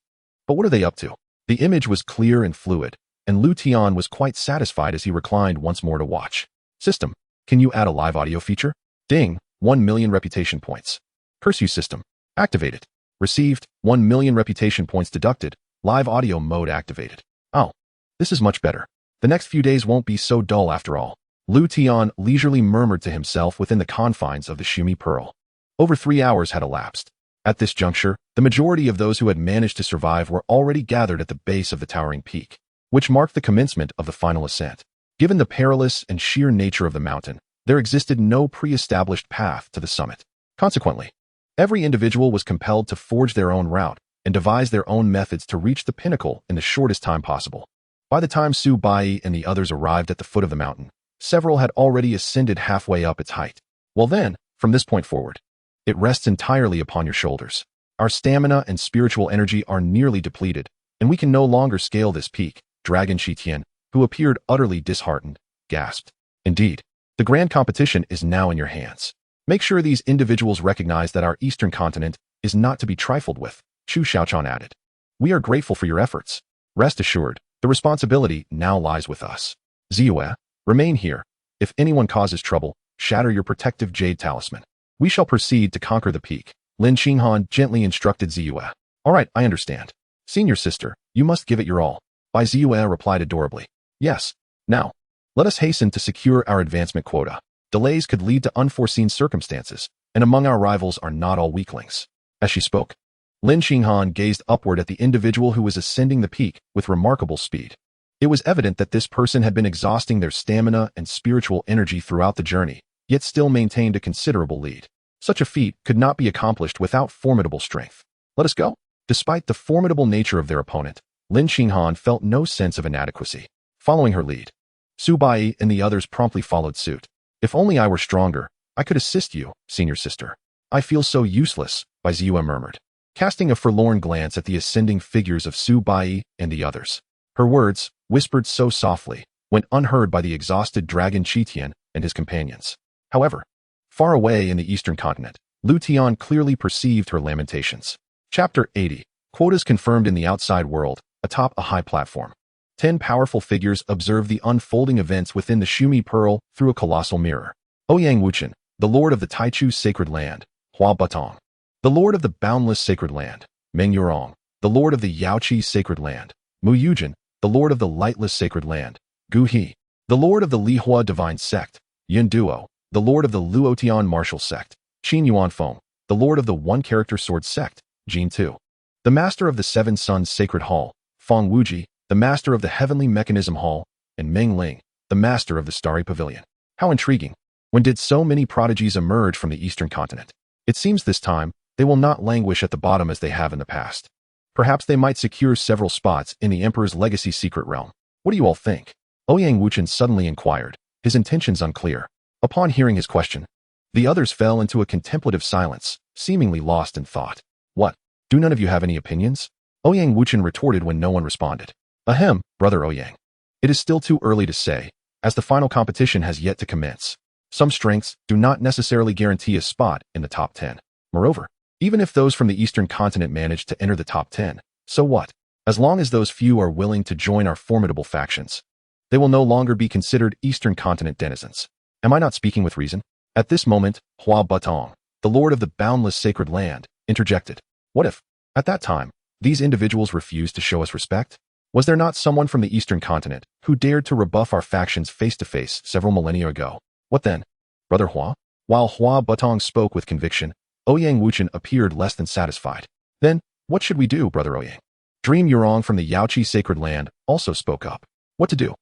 But what are they up to? The image was clear and fluid, and Liutian was quite satisfied as he reclined once more to watch. System, can you add a live audio feature? Ding, 1 million reputation points. Curse you, system. Activated. Received, 1 million reputation points deducted, live audio mode activated. Oh, this is much better. The next few days won't be so dull after all. Liutian leisurely murmured to himself within the confines of the Shumi Pearl. Over 3 hours had elapsed. At this juncture, the majority of those who had managed to survive were already gathered at the base of the towering peak, which marked the commencement of the final ascent. Given the perilous and sheer nature of the mountain, there existed no pre-established path to the summit. Consequently, every individual was compelled to forge their own route and devise their own methods to reach the pinnacle in the shortest time possible. By the time Su Bai and the others arrived at the foot of the mountain, several had already ascended halfway up its height. Well then, from this point forward, it rests entirely upon your shoulders. Our stamina and spiritual energy are nearly depleted, and we can no longer scale this peak. Dragon Shitian, who appeared utterly disheartened, gasped. Indeed, the grand competition is now in your hands. Make sure these individuals recognize that our eastern continent is not to be trifled with, Chu Xiaochan added. We are grateful for your efforts. Rest assured, the responsibility now lies with us. Ziyue, remain here. If anyone causes trouble, shatter your protective jade talisman. We shall proceed to conquer the peak. Lin Qinghan gently instructed Ziyue. All right, I understand. Senior sister, you must give it your all. Bai Ziyue replied adorably. Yes. Now, let us hasten to secure our advancement quota. Delays could lead to unforeseen circumstances, and among our rivals are not all weaklings. As she spoke, Lin Qinghan gazed upward at the individual who was ascending the peak with remarkable speed. It was evident that this person had been exhausting their stamina and spiritual energy throughout the journey, yet still maintained a considerable lead. Such a feat could not be accomplished without formidable strength. Let us go. Despite the formidable nature of their opponent, Lin Qinghan felt no sense of inadequacy. Following her lead, Su Bai and the others promptly followed suit. If only I were stronger, I could assist you, senior sister. I feel so useless, Bai Ziyue murmured, casting a forlorn glance at the ascending figures of Su Bai and the others. Her words, whispered so softly, went unheard by the exhausted dragon Qitian and his companions. However, far away in the eastern continent, Liutian clearly perceived her lamentations. Chapter 80. Quotas confirmed in the outside world, atop a high platform. 10 powerful figures observe the unfolding events within the Shumi Pearl through a colossal mirror. Ouyang Wuchen, the lord of the Taichu sacred land, Hua Batong, the lord of the boundless sacred land, Meng Yurong, the lord of the Yaoqi sacred land, Mu Yujin, the lord of the lightless sacred land, Gu He, the lord of the Lihua divine sect, Yin Duo, the lord of the Luotian martial sect, Qin Yuanfeng, the lord of the one-character sword sect, Jin Tu, the master of the Seven Suns Sacred Hall, Feng Wuji, the master of the Heavenly Mechanism Hall, and Meng Ling, the master of the Starry Pavilion. How intriguing. When did so many prodigies emerge from the eastern continent? It seems this time, they will not languish at the bottom as they have in the past. Perhaps they might secure several spots in the Emperor's legacy secret realm. What do you all think? Ouyang Wuchen suddenly inquired, his intentions unclear. Upon hearing his question, the others fell into a contemplative silence, seemingly lost in thought. What? Do none of you have any opinions? Ouyang Wuchen retorted when no one responded. Ahem, brother Ouyang. It is still too early to say, as the final competition has yet to commence. Some strengths do not necessarily guarantee a spot in the top 10. Moreover, even if those from the eastern continent manage to enter the top 10, so what? As long as those few are willing to join our formidable factions, they will no longer be considered eastern continent denizens. Am I not speaking with reason? At this moment, Hua Batong, the lord of the boundless sacred land, interjected. What if, at that time, these individuals refused to show us respect? Was there not someone from the eastern continent who dared to rebuff our factions face-to-face several millennia ago? What then? Brother Hua? While Hua Batong spoke with conviction, Ouyang Wuchen appeared less than satisfied. Then, what should we do, brother Ouyang? Dream Yurong from the Yaoqi sacred land also spoke up. What to do?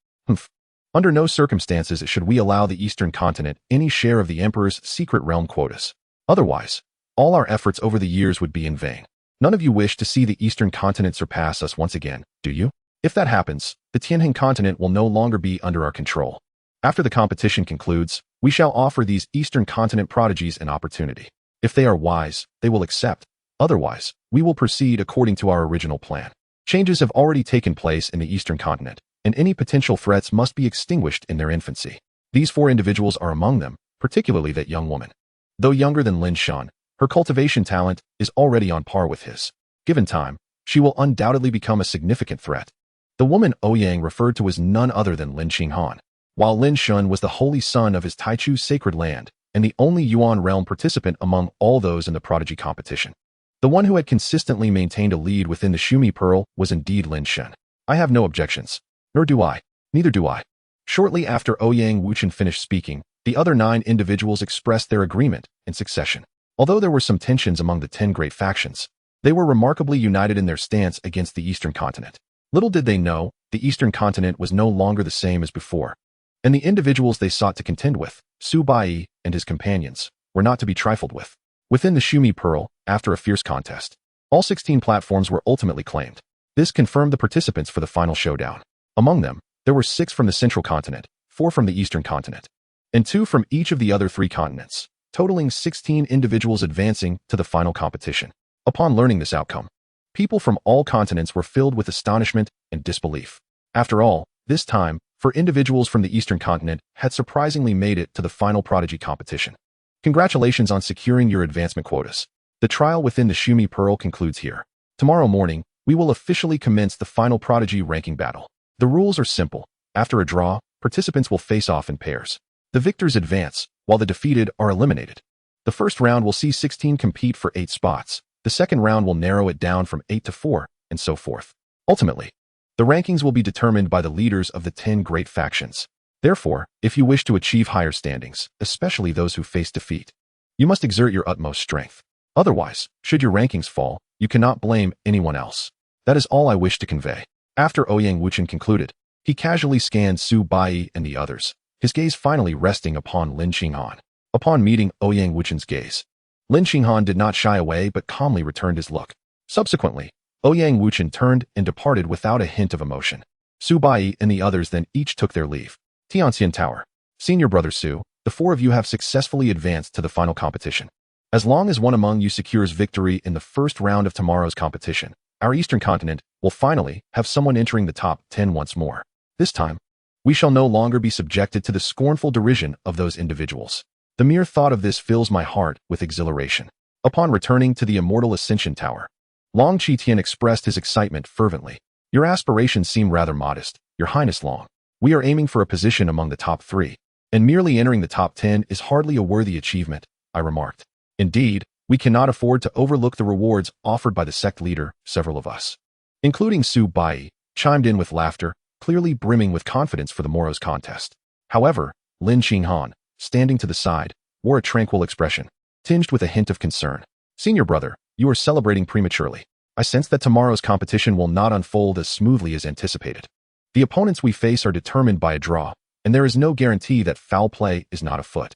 Under no circumstances should we allow the eastern continent any share of the Emperor's secret realm quotas. Otherwise, all our efforts over the years would be in vain. None of you wish to see the eastern continent surpass us once again, do you? If that happens, the Tianhan continent will no longer be under our control. After the competition concludes, we shall offer these eastern continent prodigies an opportunity. If they are wise, they will accept. Otherwise, we will proceed according to our original plan. Changes have already taken place in the eastern continent, and any potential threats must be extinguished in their infancy. These 4 individuals are among them, particularly that young woman. Though younger than Lin Shan, her cultivation talent is already on par with his. Given time, she will undoubtedly become a significant threat. The woman Ouyang referred to was none other than Lin Qinghan. While Lin Shun was the holy son of his Taichu sacred land and the only Yuan realm participant among all those in the prodigy competition, the one who had consistently maintained a lead within the Shumi Pearl was indeed Lin Shun. I have no objections. Nor do I. Neither do I. Shortly after Ouyang Wuchen finished speaking, the other 9 individuals expressed their agreement in succession. Although there were some tensions among the 10 great factions, they were remarkably united in their stance against the eastern continent. Little did they know, the eastern continent was no longer the same as before, and the individuals they sought to contend with, Su Bai and his companions, were not to be trifled with. Within the Shumi Pearl, after a fierce contest, all 16 platforms were ultimately claimed. This confirmed the participants for the final showdown. Among them, there were 6 from the central continent, 4 from the eastern continent, and 2 from each of the other 3 continents, totaling 16 individuals advancing to the final competition. Upon learning this outcome, people from all continents were filled with astonishment and disbelief. After all, this time, 4 individuals from the eastern continent had surprisingly made it to the final prodigy competition. Congratulations on securing your advancement quotas. The trial within the Shumi Pearl concludes here. Tomorrow morning, we will officially commence the final prodigy ranking battle. The rules are simple. After a draw, participants will face off in pairs. The victors advance, while the defeated are eliminated. The first round will see 16 compete for 8 spots. The second round will narrow it down from 8 to 4, and so forth. Ultimately, the rankings will be determined by the leaders of the 10 great factions. Therefore, if you wish to achieve higher standings, especially those who face defeat, you must exert your utmost strength. Otherwise, should your rankings fall, you cannot blame anyone else. That is all I wish to convey. After Ouyang Wuchen concluded, he casually scanned Su Bai and the others, his gaze finally resting upon Lin Qinghan. Upon meeting Ouyang Wuchen's gaze, Lin Qinghan did not shy away but calmly returned his look. Subsequently, Ouyang Wuchen turned and departed without a hint of emotion. Su Bai and the others then each took their leave. Tianxian Tower. Senior brother Su, the 4 of you have successfully advanced to the final competition. As long as one among you secures victory in the first round of tomorrow's competition, our eastern continent will finally have someone entering the top 10 once more. This time, we shall no longer be subjected to the scornful derision of those individuals. The mere thought of this fills my heart with exhilaration. Upon returning to the Immortal Ascension Tower, Long Qitian expressed his excitement fervently. Your aspirations seem rather modest, Your Highness Long. We are aiming for a position among the top 3, and merely entering the top 10 is hardly a worthy achievement, I remarked. Indeed, we cannot afford to overlook the rewards offered by the sect leader. Several of us, including Su Bai, chimed in with laughter, clearly brimming with confidence for the morrow's contest. However, Lin Qinghan, standing to the side, wore a tranquil expression, tinged with a hint of concern. Senior brother, you are celebrating prematurely. I sense that tomorrow's competition will not unfold as smoothly as anticipated. The opponents we face are determined by a draw, and there is no guarantee that foul play is not afoot.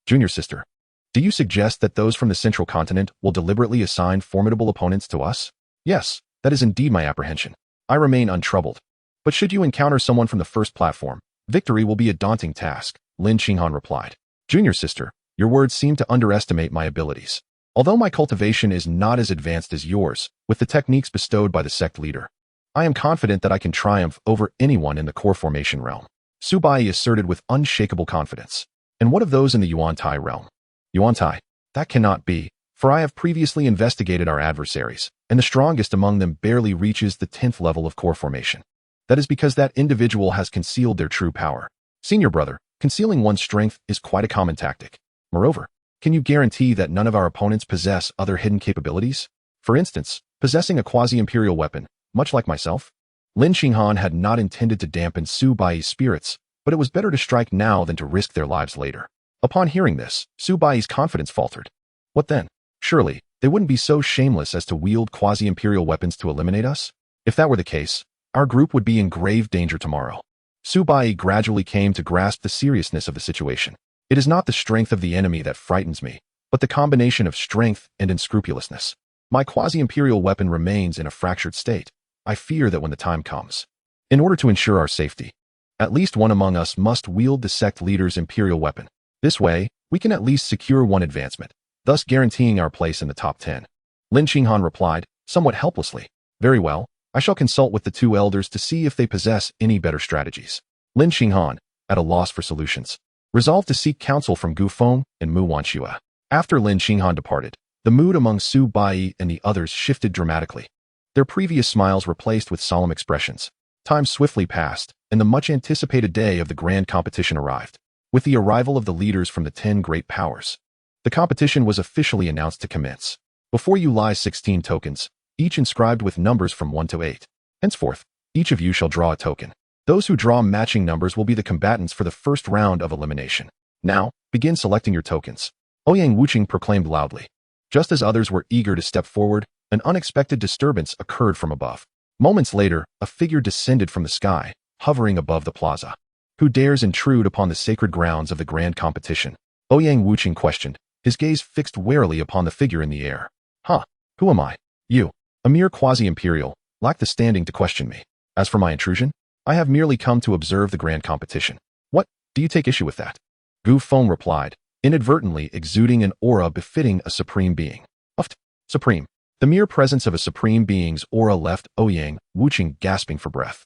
Junior sister, do you suggest that those from the central continent will deliberately assign formidable opponents to us? Yes, that is indeed my apprehension. I remain untroubled. But should you encounter someone from the first platform, victory will be a daunting task, Lin Qinghan replied. Junior sister, your words seem to underestimate my abilities. Although my cultivation is not as advanced as yours, with the techniques bestowed by the sect leader, I am confident that I can triumph over anyone in the core formation realm. Su Bai asserted with unshakable confidence. And what of those in the Yuan-Tai realm? Yuan-Tai? That cannot be, for I have previously investigated our adversaries, and the strongest among them barely reaches the 10th level of core formation. That is because that individual has concealed their true power. Senior brother, concealing one's strength is quite a common tactic. Moreover, can you guarantee that none of our opponents possess other hidden capabilities? For instance, possessing a quasi-imperial weapon, much like myself? Lin Qinghan had not intended to dampen Su Bai's spirits, but it was better to strike now than to risk their lives later. Upon hearing this, Su Bai's confidence faltered. What then? Surely, they wouldn't be so shameless as to wield quasi-imperial weapons to eliminate us? If that were the case, our group would be in grave danger tomorrow. Su Bai gradually came to grasp the seriousness of the situation. It is not the strength of the enemy that frightens me, but the combination of strength and unscrupulousness. My quasi-imperial weapon remains in a fractured state. I fear that when the time comes, in order to ensure our safety, at least one among us must wield the sect leader's imperial weapon. This way, we can at least secure one advancement, thus guaranteeing our place in the top 10. Lin Qinghan replied, somewhat helplessly. Very well, I shall consult with the 2 elders to see if they possess any better strategies. Lin Qinghan, at a loss for solutions, resolved to seek counsel from Gu Feng and Mu Wanxue. After Lin Qinghan departed, the mood among Su Bai and the others shifted dramatically. Their previous smiles replaced with solemn expressions. Time swiftly passed, and the much-anticipated day of the grand competition arrived. With the arrival of the leaders from the 10 great powers, the competition was officially announced to commence. Before you lie 16 tokens, each inscribed with numbers from 1 to 8. Henceforth, each of you shall draw a token. Those who draw matching numbers will be the combatants for the first round of elimination. Now, begin selecting your tokens. Ouyang Wuqing proclaimed loudly. Just as others were eager to step forward, an unexpected disturbance occurred from above. Moments later, a figure descended from the sky, hovering above the plaza. Who dares intrude upon the sacred grounds of the grand competition? Ouyang Wuqing questioned, his gaze fixed warily upon the figure in the air. Who am I? You, a mere quasi-imperial, lack the standing to question me. As for my intrusion, I have merely come to observe the grand competition. What, do you take issue with that? Gu Feng replied, inadvertently exuding an aura befitting a supreme being. Supreme. The mere presence of a supreme being's aura left Ouyang Wuqing gasping for breath.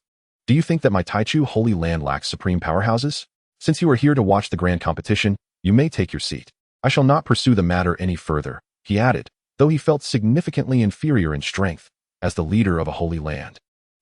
Do you think that my Taichu Holy Land lacks supreme powerhouses? Since you are here to watch the grand competition, you may take your seat. I shall not pursue the matter any further, he added, though he felt significantly inferior in strength, as the leader of a holy land.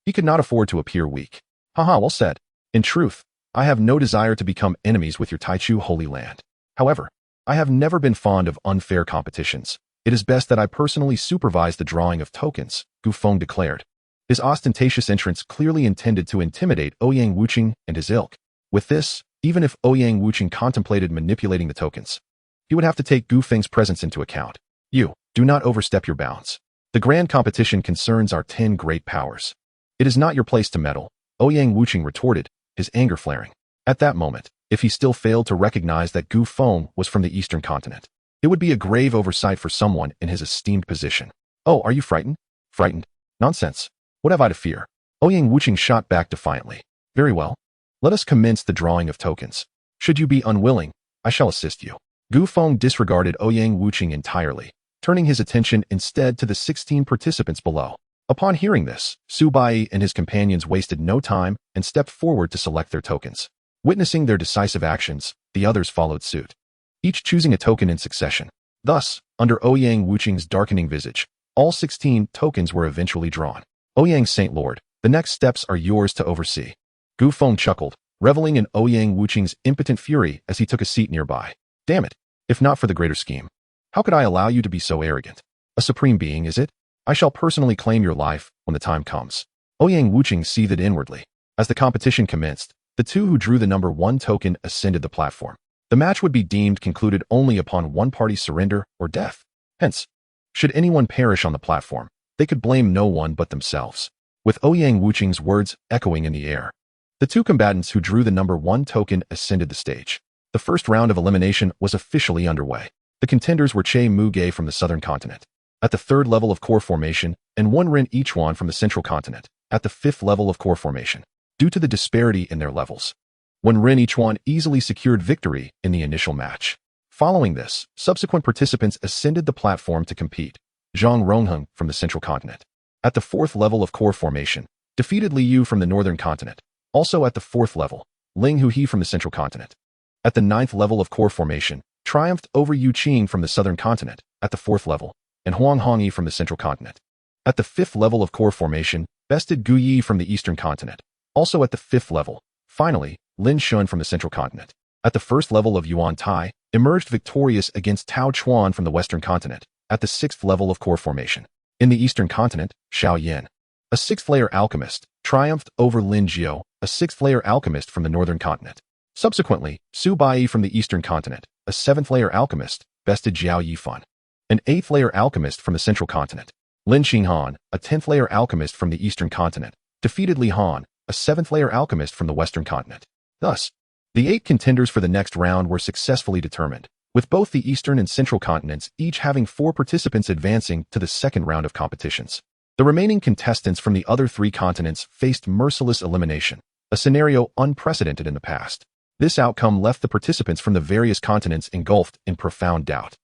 He could not afford to appear weak. Well said. In truth, I have no desire to become enemies with your Taichu Holy Land. However, I have never been fond of unfair competitions. It is best that I personally supervise the drawing of tokens, Gu Feng declared. His ostentatious entrance clearly intended to intimidate Ouyang Wuqing and his ilk. With this, even if Ouyang Wuqing contemplated manipulating the tokens, he would have to take Gu Feng's presence into account. You, do not overstep your bounds. The grand competition concerns our 10 great powers. It is not your place to meddle, Ouyang Wuqing retorted, his anger flaring. At that moment, if he still failed to recognize that Gu Feng was from the eastern continent, it would be a grave oversight for someone in his esteemed position. Oh, are you frightened? Frightened? Nonsense. What have I to fear? Ouyang Wuqing shot back defiantly. Very well. Let us commence the drawing of tokens. Should you be unwilling, I shall assist you. Gu Feng disregarded Ouyang Wuqing entirely, turning his attention instead to the 16 participants below. Upon hearing this, Su Bai and his companions wasted no time and stepped forward to select their tokens. Witnessing their decisive actions, the others followed suit, each choosing a token in succession. Thus, under Ouyang Wuqing's darkening visage, all 16 tokens were eventually drawn. Ouyang Saint Lord, the next steps are yours to oversee. Gu Feng chuckled, reveling in Ouyang Wuqing's impotent fury as he took a seat nearby. Damn it, if not for the greater scheme. How could I allow you to be so arrogant? A supreme being, is it? I shall personally claim your life when the time comes. Ouyang Wuqing seethed inwardly. As the competition commenced, the two who drew the number 1 token ascended the platform. The match would be deemed concluded only upon one party's surrender or death. Hence, should anyone perish on the platform, they could blame no one but themselves. With Ouyang Wuqing's words echoing in the air, the two combatants who drew the number 1 token ascended the stage. The first round of elimination was officially underway. The contenders were Che Muge from the southern continent, at the 3rd level of core formation, and Wen Ren Ichuan from the central continent, at the 5th level of core formation. Due to the disparity in their levels, Wen Ren Ichuan easily secured victory in the initial match. Following this, subsequent participants ascended the platform to compete. Zhang Rongheng from the central continent, at the 4th level of core formation, defeated Li Yu from the northern continent. Also at the 4th level, Ling Huhi from the central continent, at the 9th level of core formation, triumphed over Yu Qing from the southern continent, at the 4th level, and Huang Hongyi from the central continent. At the 5th level of core formation, bested Gu Yi from the eastern continent. Also at the 5th level, finally, Lin Shun from the central continent, at the 1st level of Yuan Tai, emerged victorious against Tao Chuan from the western continent, at the 6th level of core formation. In the eastern continent, Xiao Yan, a 6th-layer alchemist, triumphed over Lin Jiao, a 6th-layer alchemist from the northern continent. Subsequently, Su Bai from the eastern continent, a 7th-layer alchemist, bested Jiao Yifan, an 8th-layer alchemist from the central continent. Lin Xinghan, a 10th-layer alchemist from the eastern continent, defeated Li Han, a 7th-layer alchemist from the western continent. Thus, the 8 contenders for the next round were successfully determined, with both the eastern and central continents each having 4 participants advancing to the second round of competitions. The remaining contestants from the other 3 continents faced merciless elimination, a scenario unprecedented in the past. This outcome left the participants from the various continents engulfed in profound doubt.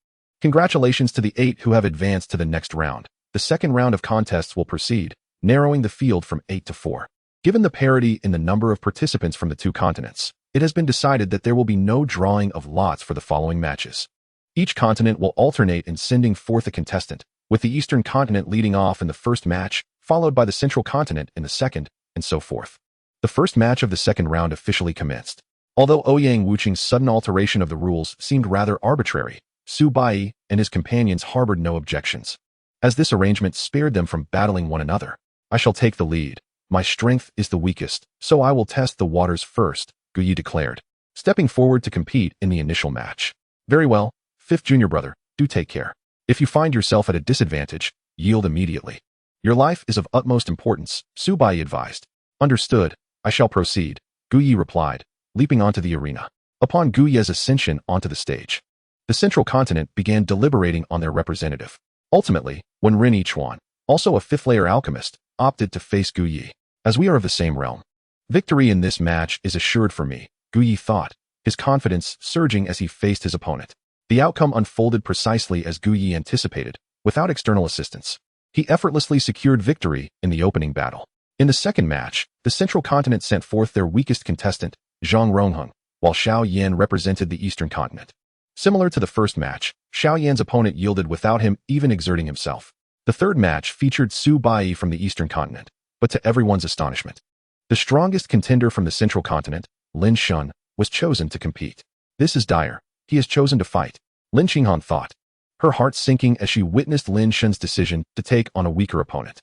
Congratulations to the 8 who have advanced to the next round. The second round of contests will proceed, narrowing the field from 8 to 4. Given the parity in the number of participants from the 2 continents, it has been decided that there will be no drawing of lots for the following matches. Each continent will alternate in sending forth a contestant, with the eastern continent leading off in the first match, followed by the central continent in the second, and so forth. The first match of the second round officially commenced. Although Ouyang Wuqing's sudden alteration of the rules seemed rather arbitrary, Su Bai and his companions harbored no objections, as this arrangement spared them from battling one another. I shall take the lead. My strength is the weakest, so I will test the waters first, Gu Yi declared, stepping forward to compete in the initial match. Very well, 5th junior brother, do take care. If you find yourself at a disadvantage, yield immediately. Your life is of utmost importance, Su Bai advised. Understood, I shall proceed, Gu Yi replied, leaping onto the arena. Upon Gu Yi's ascension onto the stage, the central continent began deliberating on their representative. Ultimately, Wen Ren Ichuan, also a 5th-layer alchemist, opted to face Gu Yi. As we are of the same realm, victory in this match is assured for me, Gu Yi thought, his confidence surging as he faced his opponent. The outcome unfolded precisely as Gu Yi anticipated, without external assistance. He effortlessly secured victory in the opening battle. In the second match, the central continent sent forth their weakest contestant, Zhang Rongheng, while Xiao Yan represented the eastern continent. Similar to the first match, Xiao Yan's opponent yielded without him even exerting himself. The third match featured Su Bai from the eastern continent, but to everyone's astonishment, the strongest contender from the central continent, Lin Shun, was chosen to compete. This is dire. He has chosen to fight, Lin Xinghan thought, her heart sinking as she witnessed Lin Shun's decision to take on a weaker opponent.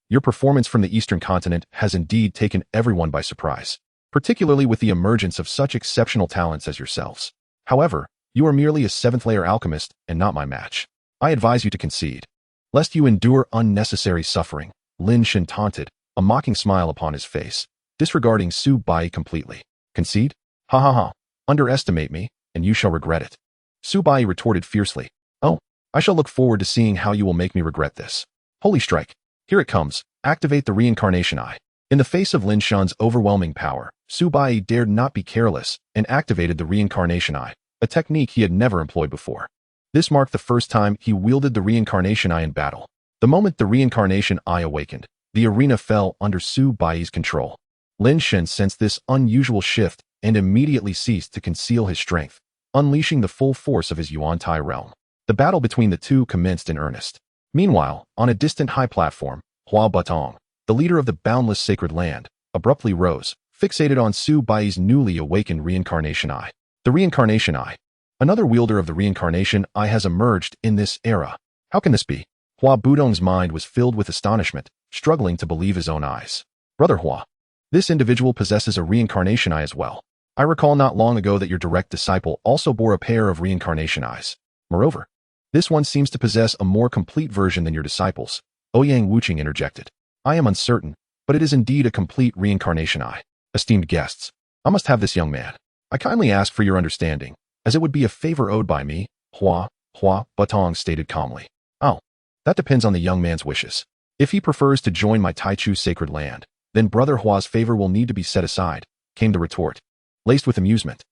Your performance from the eastern continent has indeed taken everyone by surprise, particularly with the emergence of such exceptional talents as yourselves. However, you are merely a 7th-layer alchemist and not my match. I advise you to concede, lest you endure unnecessary suffering, Lin Shun taunted, a mocking smile upon his face, disregarding Su Bai completely. Concede? Ha ha ha. Underestimate me, and you shall regret it. Su Bai retorted fiercely. Oh, I shall look forward to seeing how you will make me regret this. Holy strike. Here it comes. Activate the reincarnation eye. In the face of Lin Shun's overwhelming power, Su Bai dared not be careless and activated the reincarnation eye, a technique he had never employed before. This marked the first time he wielded the reincarnation eye in battle. The moment the reincarnation eye awakened, the arena fell under Su Bai's control. Lin Shen sensed this unusual shift and immediately ceased to conceal his strength, unleashing the full force of his Yuan-Tai realm. The battle between the two commenced in earnest. Meanwhile, on a distant high platform, Hua Batong, the leader of the boundless sacred land, abruptly rose, fixated on Su Bai's newly awakened reincarnation eye. The reincarnation eye. Another wielder of the reincarnation eye has emerged in this era. How can this be? Hua Budong's mind was filled with astonishment, struggling to believe his own eyes. Brother Hua, this individual possesses a reincarnation eye as well. I recall not long ago that your direct disciple also bore a pair of reincarnation eyes. Moreover, this one seems to possess a more complete version than your disciples. Ouyang Wuqing interjected. I am uncertain, but it is indeed a complete reincarnation eye. Esteemed guests, I must have this young man. I kindly ask for your understanding, as it would be a favor owed by me, Hua Batong stated calmly. Oh, that depends on the young man's wishes. If he prefers to join my Taichu sacred land, then Brother Hua's favor will need to be set aside, came the retort, laced with amusement.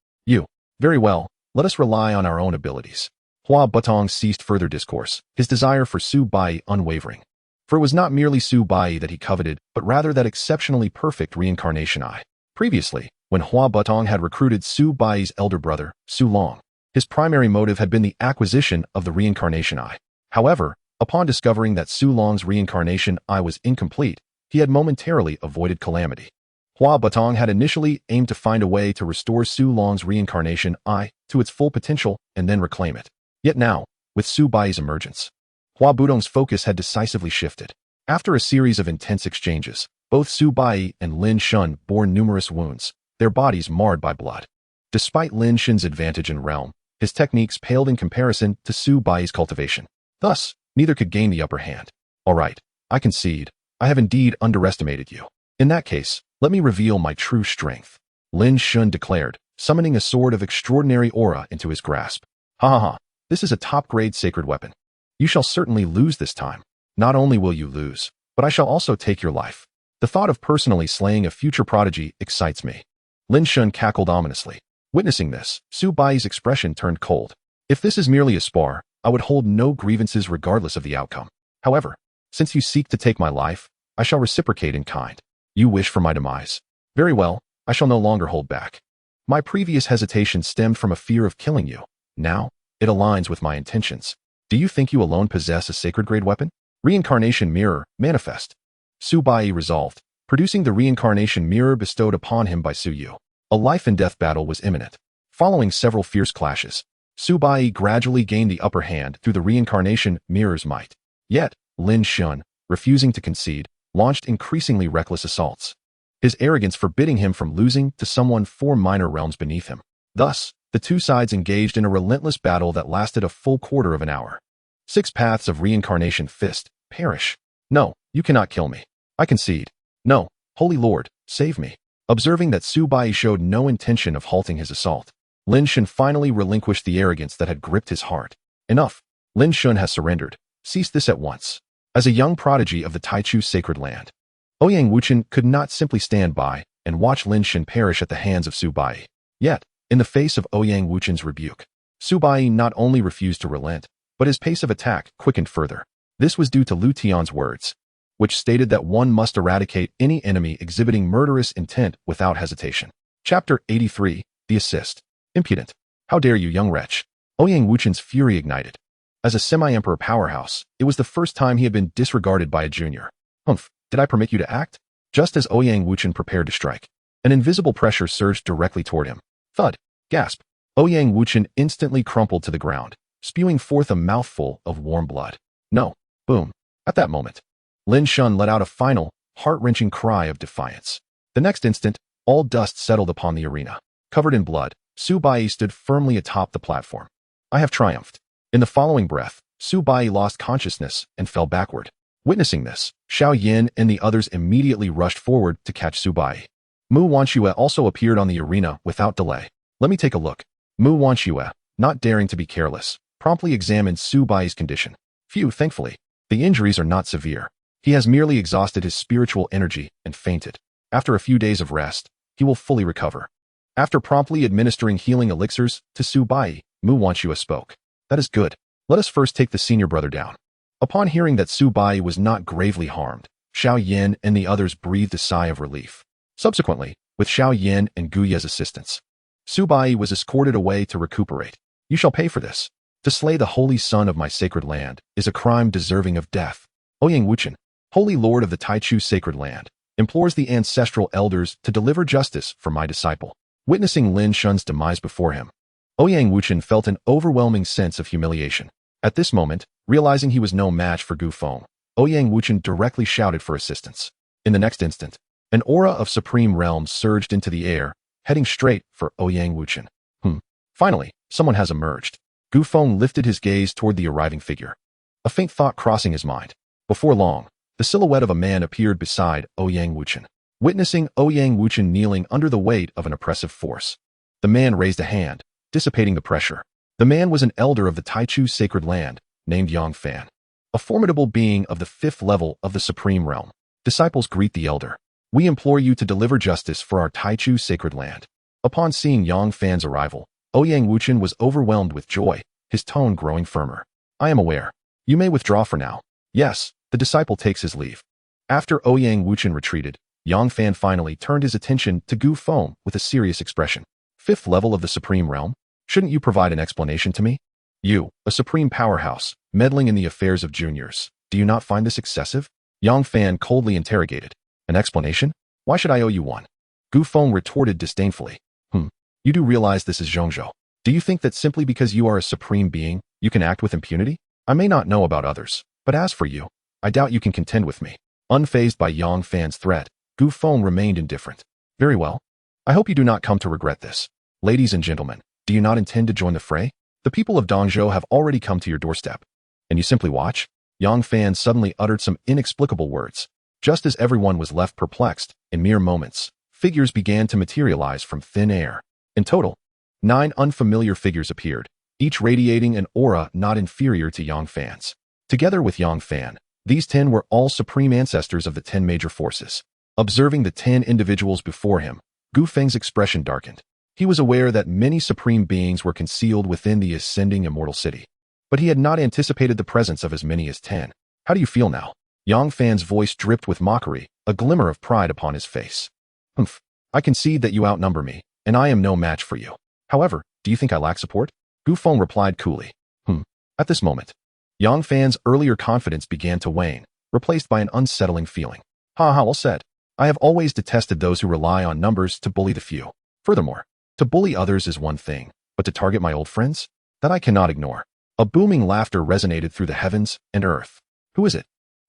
Very well, let us rely on our own abilities. Hua Batong ceased further discourse, his desire for Su Bai unwavering. For it was not merely Su Bai that he coveted, but rather that exceptionally perfect reincarnation eye. Previously, when Hua Batong had recruited Su Bai's elder brother, Su Long, his primary motive had been the acquisition of the reincarnation eye. However, upon discovering that Su Long's reincarnation eye was incomplete, he had momentarily avoided calamity. Hua Batong had initially aimed to find a way to restore Su Long's reincarnation eye to its full potential and then reclaim it. Yet now, with Su Bai's emergence, Hua Budong's focus had decisively shifted. After a series of intense exchanges, both Su Bai and Lin Shen bore numerous wounds, their bodies marred by blood. Despite Lin Shen's advantage in realm, his techniques paled in comparison to Su Bai's cultivation. Thus, neither could gain the upper hand. All right, I concede. I have indeed underestimated you. In that case, let me reveal my true strength. Lin Shen declared, summoning a sword of extraordinary aura into his grasp. Ha ha ha, this is a top-grade sacred weapon. You shall certainly lose this time. Not only will you lose, but I shall also take your life. The thought of personally slaying a future prodigy excites me. Lin Shen cackled ominously. Witnessing this, Su Bai's expression turned cold. If this is merely a spar, I would hold no grievances regardless of the outcome. However, since you seek to take my life, I shall reciprocate in kind. You wish for my demise. Very well, I shall no longer hold back. My previous hesitation stemmed from a fear of killing you. Now, it aligns with my intentions. Do you think you alone possess a sacred-grade weapon? Reincarnation mirror, manifest. Su Bai resolved, producing the reincarnation mirror bestowed upon him by Su Yu. A life-and-death battle was imminent. Following several fierce clashes, Su Bai gradually gained the upper hand through the reincarnation mirror's might. Yet, Lin Shen, refusing to concede, launched increasingly reckless assaults, his arrogance forbidding him from losing to someone 4 minor realms beneath him. Thus, the two sides engaged in a relentless battle that lasted a full quarter of an hour. 6 paths of reincarnation fist, perish. No, you cannot kill me. I concede. No, Holy Lord, save me. Observing that Su Bai showed no intention of halting his assault, Lin Shen finally relinquished the arrogance that had gripped his heart. Enough. Lin Shen has surrendered. Cease this at once. As a young prodigy of the Taichu sacred land, Ouyang Wuqing could not simply stand by and watch Lin Shen perish at the hands of Su Bai. Yet, in the face of Ouyang Wuqing's rebuke, Su Bai not only refused to relent, but his pace of attack quickened further. This was due to Liutian's words, which stated that one must eradicate any enemy exhibiting murderous intent without hesitation. Chapter 83, The Assist. Impudent. How dare you, young wretch? Ouyang Wuqing's fury ignited. As a semi-emperor powerhouse, it was the first time he had been disregarded by a junior. Humph, did I permit you to act? Just as Ouyang Wuqing prepared to strike, an invisible pressure surged directly toward him. Thud. Gasp. Ouyang Wuqing instantly crumpled to the ground, spewing forth a mouthful of warm blood. No. Boom. At that moment, Lin Shen let out a final, heart-wrenching cry of defiance. The next instant, all dust settled upon the arena. Covered in blood, Su Bai stood firmly atop the platform. I have triumphed. In the following breath, Su Bai lost consciousness and fell backward. Witnessing this, Xiao Yin and the others immediately rushed forward to catch Su Bai. Mu Wanxue also appeared on the arena without delay. Let me take a look. Mu Wanxue, not daring to be careless, promptly examined Su Bai's condition. Phew, thankfully, the injuries are not severe. He has merely exhausted his spiritual energy and fainted. After a few days of rest, he will fully recover. After promptly administering healing elixirs to Su Bai, Mu Wanshua spoke. That is good. Let us first take the senior brother down. Upon hearing that Su Bai was not gravely harmed, Xiao Yin and the others breathed a sigh of relief. Subsequently, with Xiao Yin and Gu Ye's assistance, Su Bai was escorted away to recuperate. You shall pay for this. To slay the holy son of my sacred land is a crime deserving of death. Ouyang Wuchen, holy lord of the Taichu sacred land, implores the ancestral elders to deliver justice for my disciple. Witnessing Lin Shun's demise before him, Ouyang Wuchen felt an overwhelming sense of humiliation. At this moment, realizing he was no match for Gu Feng, Ouyang Wuchen directly shouted for assistance. In the next instant, an aura of supreme realms surged into the air, heading straight for Ouyang Wuchen. Finally, someone has emerged. Gu Feng lifted his gaze toward the arriving figure, a faint thought crossing his mind. Before long, the silhouette of a man appeared beside Ouyang Wuchen. Witnessing Ouyang Wuchen kneeling under the weight of an oppressive force, the man raised a hand, dissipating the pressure. The man was an elder of the Taichu sacred land, named Xianxiafan, a formidable being of the 5th level of the supreme realm. Disciples greet the elder. We implore you to deliver justice for our Taichu sacred land. Upon seeing Xianxiafan's arrival, Ouyang Wuchen was overwhelmed with joy, his tone growing firmer. I am aware. You may withdraw for now. Yes, the disciple takes his leave. After Ouyang Wuchen retreated, Xianxiafan finally turned his attention to Gu Feng with a serious expression. 5th level of the supreme realm? Shouldn't you provide an explanation to me? You, a supreme powerhouse, meddling in the affairs of juniors. Do you not find this excessive? Xianxiafan coldly interrogated. An explanation? Why should I owe you one? Gu Feng retorted disdainfully. You do realize this is Zhongzhou. Do you think that simply because you are a supreme being, you can act with impunity? I may not know about others, but as for you, I doubt you can contend with me. Unfazed by Xianxiafan's threat, Gu Feng remained indifferent. Very well. I hope you do not come to regret this. Ladies and gentlemen, do you not intend to join the fray? The people of Dongzhou have already come to your doorstep. And you simply watch? Xianxiafan suddenly uttered some inexplicable words. Just as everyone was left perplexed, in mere moments, figures began to materialize from thin air. In total, 9 unfamiliar figures appeared, each radiating an aura not inferior to Xianxiafan's. Together with Xianxiafan, these 10 were all supreme ancestors of the 10 major forces. Observing the 10 individuals before him, Gu Feng's expression darkened. He was aware that many supreme beings were concealed within the ascending immortal city, but he had not anticipated the presence of as many as 10. How do you feel now? Xianxiafan's voice dripped with mockery, a glimmer of pride upon his face. I concede that you outnumber me, and I am no match for you. However, do you think I lack support? Gu Feng replied coolly. At this moment, Xianxiafan's earlier confidence began to wane, replaced by an unsettling feeling. Well said. I have always detested those who rely on numbers to bully the few. Furthermore, to bully others is one thing, but to target my old friends? That I cannot ignore. A booming laughter resonated through the heavens and earth. Who is it?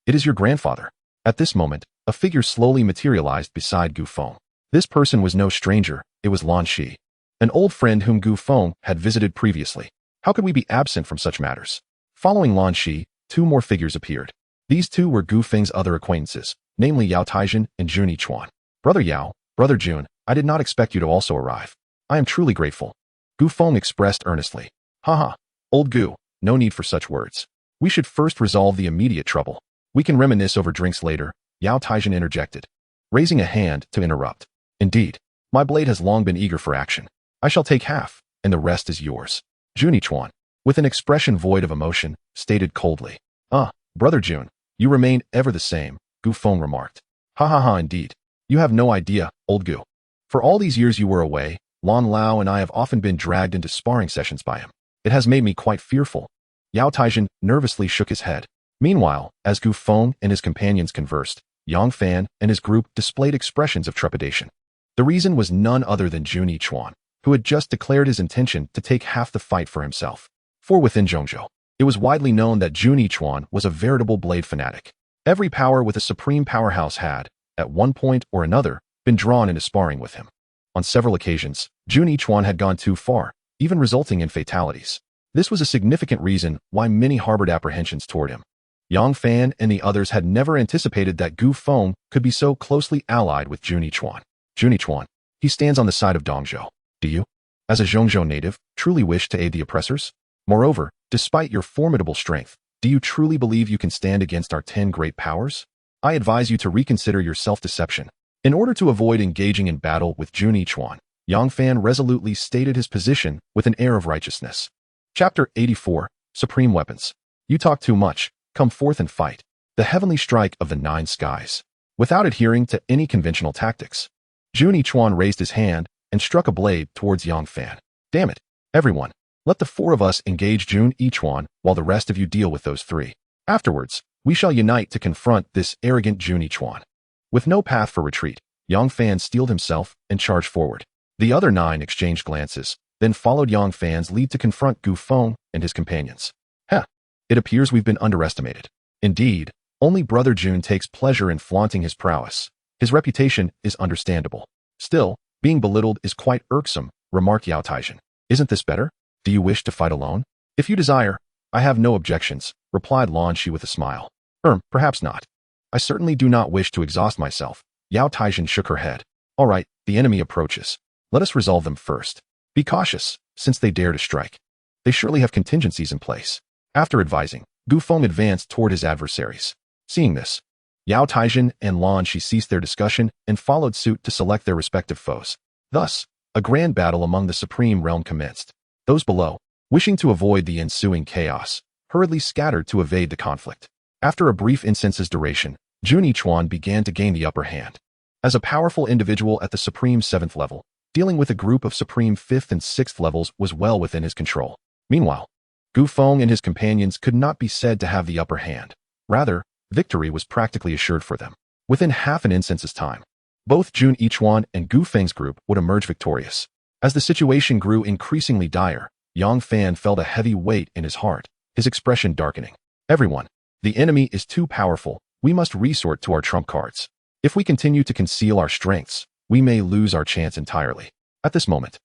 It is your grandfather. At this moment, a figure slowly materialized beside Gu Feng. This person was no stranger, it was Lan Shi, an old friend whom Gu Feng had visited previously. How could we be absent from such matters? Following Lan Shi, 2 more figures appeared. These 2 were Gu Feng's other acquaintances, namely Yao Taijin and Jun Yichuan. Brother Yao, Brother Jun, I did not expect you to also arrive. I am truly grateful. Gu Feng expressed earnestly. Old Gu, no need for such words. We should first resolve the immediate trouble. We can reminisce over drinks later, Yao Taijin interjected, raising a hand to interrupt. Indeed, my blade has long been eager for action. I shall take half, and the rest is yours. Jun Yichuan, with an expression void of emotion, stated coldly. Brother Jun, you remain ever the same, Gu Feng remarked. Indeed. You have no idea, old Gu. For all these years you were away, Lan Lao and I have often been dragged into sparring sessions by him. It has made me quite fearful. Yao Taijin nervously shook his head. Meanwhile, as Gu Feng and his companions conversed, Xianxiafan and his group displayed expressions of trepidation. The reason was none other than Jun Yichuan, who had just declared his intention to take half the fight for himself. For within Zhongzhou, it was widely known that Jun Yichuan was a veritable blade fanatic. Every power with a supreme powerhouse had, at one point or another, been drawn into sparring with him. On several occasions, Jun Yichuan had gone too far, even resulting in fatalities. This was a significant reason why many harbored apprehensions toward him. Xianxiafan and the others had never anticipated that Gu Feng could be so closely allied with Jun Yichuan. Jun Yichuan, he stands on the side of Dongzhou. Do you, as a Zhongzhou native, truly wish to aid the oppressors? Moreover, despite your formidable strength, do you truly believe you can stand against our 10 great powers? I advise you to reconsider your self-deception. In order to avoid engaging in battle with Jun Yichuan, Xianxiafan resolutely stated his position with an air of righteousness. Chapter 84, Supreme Weapons. You talk too much. Come forth and fight. The heavenly strike of the 9 skies. Without adhering to any conventional tactics, Jun Yichuan raised his hand and struck a blade towards Xianxiafan. Damn it, everyone. Let the 4 of us engage Jun Yichuan while the rest of you deal with those 3. Afterwards, we shall unite to confront this arrogant Jun Yichuan. With no path for retreat, Xianxiafan steeled himself and charged forward. The other 9 exchanged glances, then followed Xianxiafan's lead to confront Gu Feng and his companions. It appears we've been underestimated. Indeed, only Brother Jun takes pleasure in flaunting his prowess. His reputation is understandable. Still, being belittled is quite irksome, remarked Yao Taijin. Isn't this better? Do you wish to fight alone? If you desire, I have no objections, replied Lan Shi with a smile. Perhaps not. I certainly do not wish to exhaust myself. Yao Taijin shook her head. All right, the enemy approaches. Let us resolve them first. Be cautious, since they dare to strike. They surely have contingencies in place. After advising, Gu Feng advanced toward his adversaries. Seeing this, Yao Taijin and Lan Shi ceased their discussion and followed suit to select their respective foes. Thus, a grand battle among the Supreme Realm commenced. Those below, wishing to avoid the ensuing chaos, hurriedly scattered to evade the conflict. After a brief instance's duration, Jun Yichuan began to gain the upper hand. As a powerful individual at the Supreme 7th level, dealing with a group of Supreme 5th and 6th levels was well within his control. Meanwhile, Gu Feng and his companions could not be said to have the upper hand. Rather, victory was practically assured for them. Within half an instance's time, both Jun Yichuan and Gu Feng's group would emerge victorious. As the situation grew increasingly dire, Xianxiafan felt a heavy weight in his heart, his expression darkening. Everyone, the enemy is too powerful. We must resort to our trump cards. If we continue to conceal our strengths, we may lose our chance entirely. At this moment,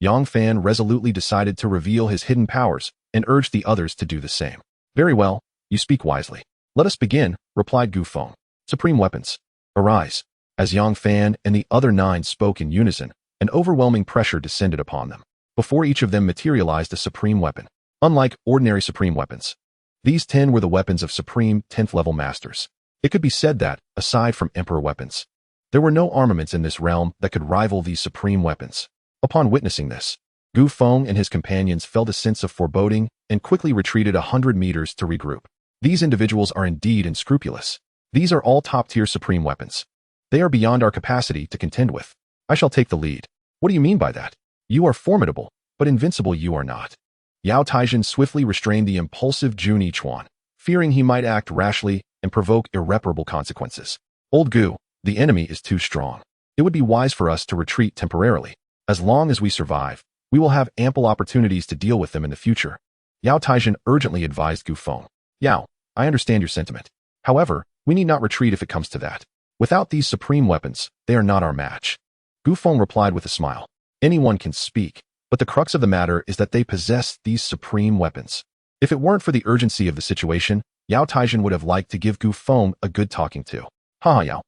Xianxiafan resolutely decided to reveal his hidden powers and urged the others to do the same. Very well, you speak wisely. Let us begin, replied Gu Feng. Supreme weapons, arise. As Xianxiafan and the other 9 spoke in unison, an overwhelming pressure descended upon them. Before each of them materialized a supreme weapon. Unlike ordinary supreme weapons, these 10 were the weapons of supreme 10th level masters. It could be said that, aside from emperor weapons, there were no armaments in this realm that could rival these supreme weapons. Upon witnessing this, Gu Feng and his companions felt a sense of foreboding and quickly retreated 100 meters to regroup. These individuals are indeed unscrupulous. These are all top-tier supreme weapons. They are beyond our capacity to contend with. I shall take the lead. What do you mean by that? You are formidable, but invincible you are not. Yao Taijin swiftly restrained the impulsive Jun Yichuan, fearing he might act rashly and provoke irreparable consequences. Old Gu, the enemy is too strong. It would be wise for us to retreat temporarily. As long as we survive, we will have ample opportunities to deal with them in the future. Yao Taijin urgently advised Gu Feng. Yao, I understand your sentiment. However, we need not retreat if it comes to that. Without these supreme weapons, they are not our match. Gu Feng replied with a smile. Anyone can speak, but the crux of the matter is that they possess these supreme weapons. If it weren't for the urgency of the situation, Yao Taijin would have liked to give Gu Feng a good talking to. Haha, Yao.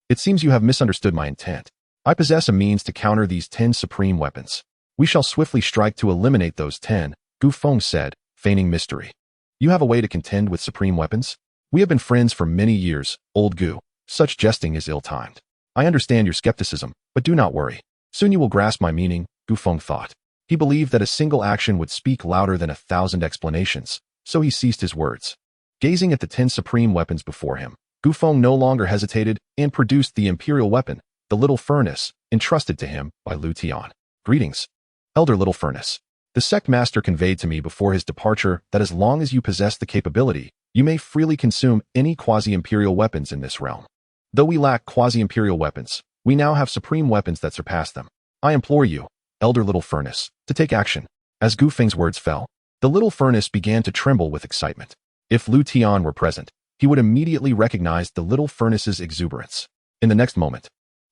It seems you have misunderstood my intent. I possess a means to counter these 10 supreme weapons. We shall swiftly strike to eliminate those 10, Gu Feng said, feigning mystery. You have a way to contend with supreme weapons? We have been friends for many years, old Gu. Such jesting is ill-timed. I understand your skepticism, but do not worry. Soon you will grasp my meaning, Gu Feng thought. He believed that a single action would speak louder than 1,000 explanations, so he ceased his words. Gazing at the 10 supreme weapons before him, Gu Feng no longer hesitated and produced the imperial weapon, the little furnace, entrusted to him by Liutian. Greetings, Elder Little Furnace. The sect master conveyed to me before his departure that as long as you possess the capability, you may freely consume any quasi-imperial weapons in this realm. Though we lack quasi-imperial weapons, we now have supreme weapons that surpass them. I implore you, Elder Little Furnace, to take action. As Gu Feng's words fell, the little furnace began to tremble with excitement. If Liutian were present, he would immediately recognize the little furnace's exuberance. In the next moment,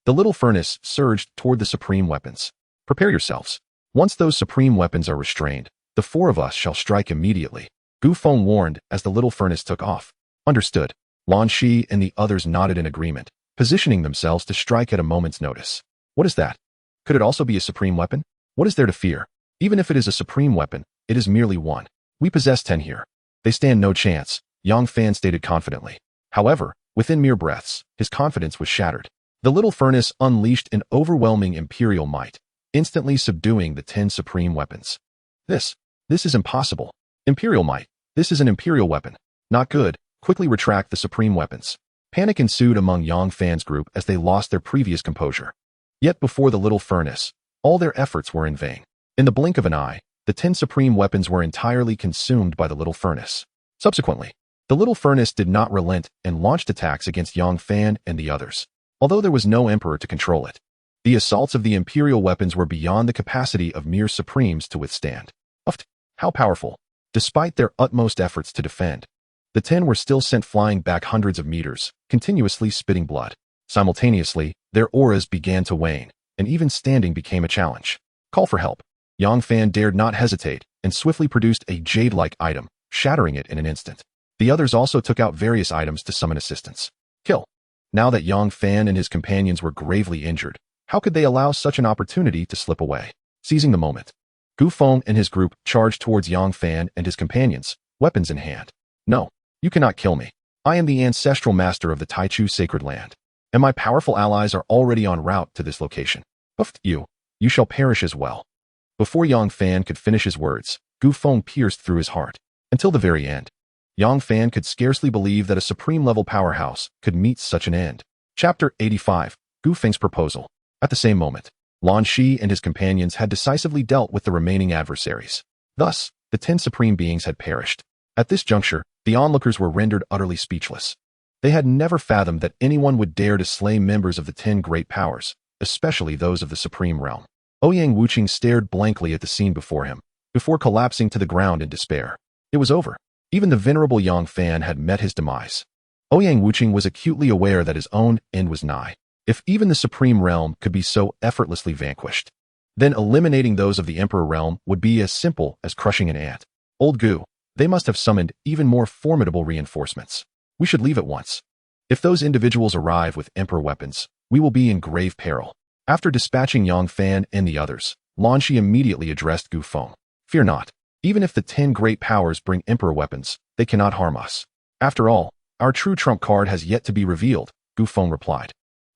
the little furnace surged toward the supreme weapons. Prepare yourselves. Once those supreme weapons are restrained, the 4 of us shall strike immediately. Gu Feng warned as the little furnace took off. Understood. Lan Shi and the others nodded in agreement, positioning themselves to strike at a moment's notice. What is that? Could it also be a supreme weapon? What is there to fear? Even if it is a supreme weapon, it is merely one. We possess 10 here. They stand no chance, Xianxiafan stated confidently. However, within mere breaths, his confidence was shattered. The little furnace unleashed an overwhelming imperial might. instantly subduing the 10 supreme weapons. This is impossible. Imperial might. This is an imperial weapon. Not good. Quickly retract the supreme weapons. Panic ensued among Xianxiafan's group as they lost their previous composure. Yet before the little furnace, all their efforts were in vain. In the blink of an eye, the 10 supreme weapons were entirely consumed by the little furnace. Subsequently, the little furnace did not relent and launched attacks against Xianxiafan and the others. Although there was no emperor to control it, the assaults of the imperial weapons were beyond the capacity of mere supremes to withstand. How powerful! Despite their utmost efforts to defend, the 10 were still sent flying back hundreds of meters, continuously spitting blood. Simultaneously, their auras began to wane, and even standing became a challenge. Call for help. Xianxiafan dared not hesitate and swiftly produced a jade-like item, shattering it in an instant. The others also took out various items to summon assistance. Kill. Now that Xianxiafan and his companions were gravely injured, how could they allow such an opportunity to slip away? Seizing the moment, Gu Feng and his group charged towards Xianxiafan and his companions, weapons in hand. No, you cannot kill me. I am the ancestral master of the Taichu sacred land, and my powerful allies are already en route to this location. You shall perish as well. Before Xianxiafan could finish his words, Gu Feng pierced through his heart. Until the very end, Xianxiafan could scarcely believe that a supreme-level powerhouse could meet such an end. Chapter 85, Gu Feng's Proposal. At the same moment, Lan Shi and his companions had decisively dealt with the remaining adversaries. Thus, the 10 supreme beings had perished. At this juncture, the onlookers were rendered utterly speechless. They had never fathomed that anyone would dare to slay members of the 10 great powers, especially those of the supreme realm. Ouyang Wuqing stared blankly at the scene before him, before collapsing to the ground in despair. It was over. Even the venerable Xianxiafan had met his demise. Ouyang Wuqing was acutely aware that his own end was nigh. If even the supreme realm could be so effortlessly vanquished, then eliminating those of the emperor realm would be as simple as crushing an ant. Old Gu, they must have summoned even more formidable reinforcements. We should leave at once. If those individuals arrive with emperor weapons, we will be in grave peril. After dispatching Xianxiafan and the others, Lan Shi immediately addressed Gu Feng. Fear not. Even if the 10 great powers bring emperor weapons, they cannot harm us. After all, our true trump card has yet to be revealed, Gu Feng replied.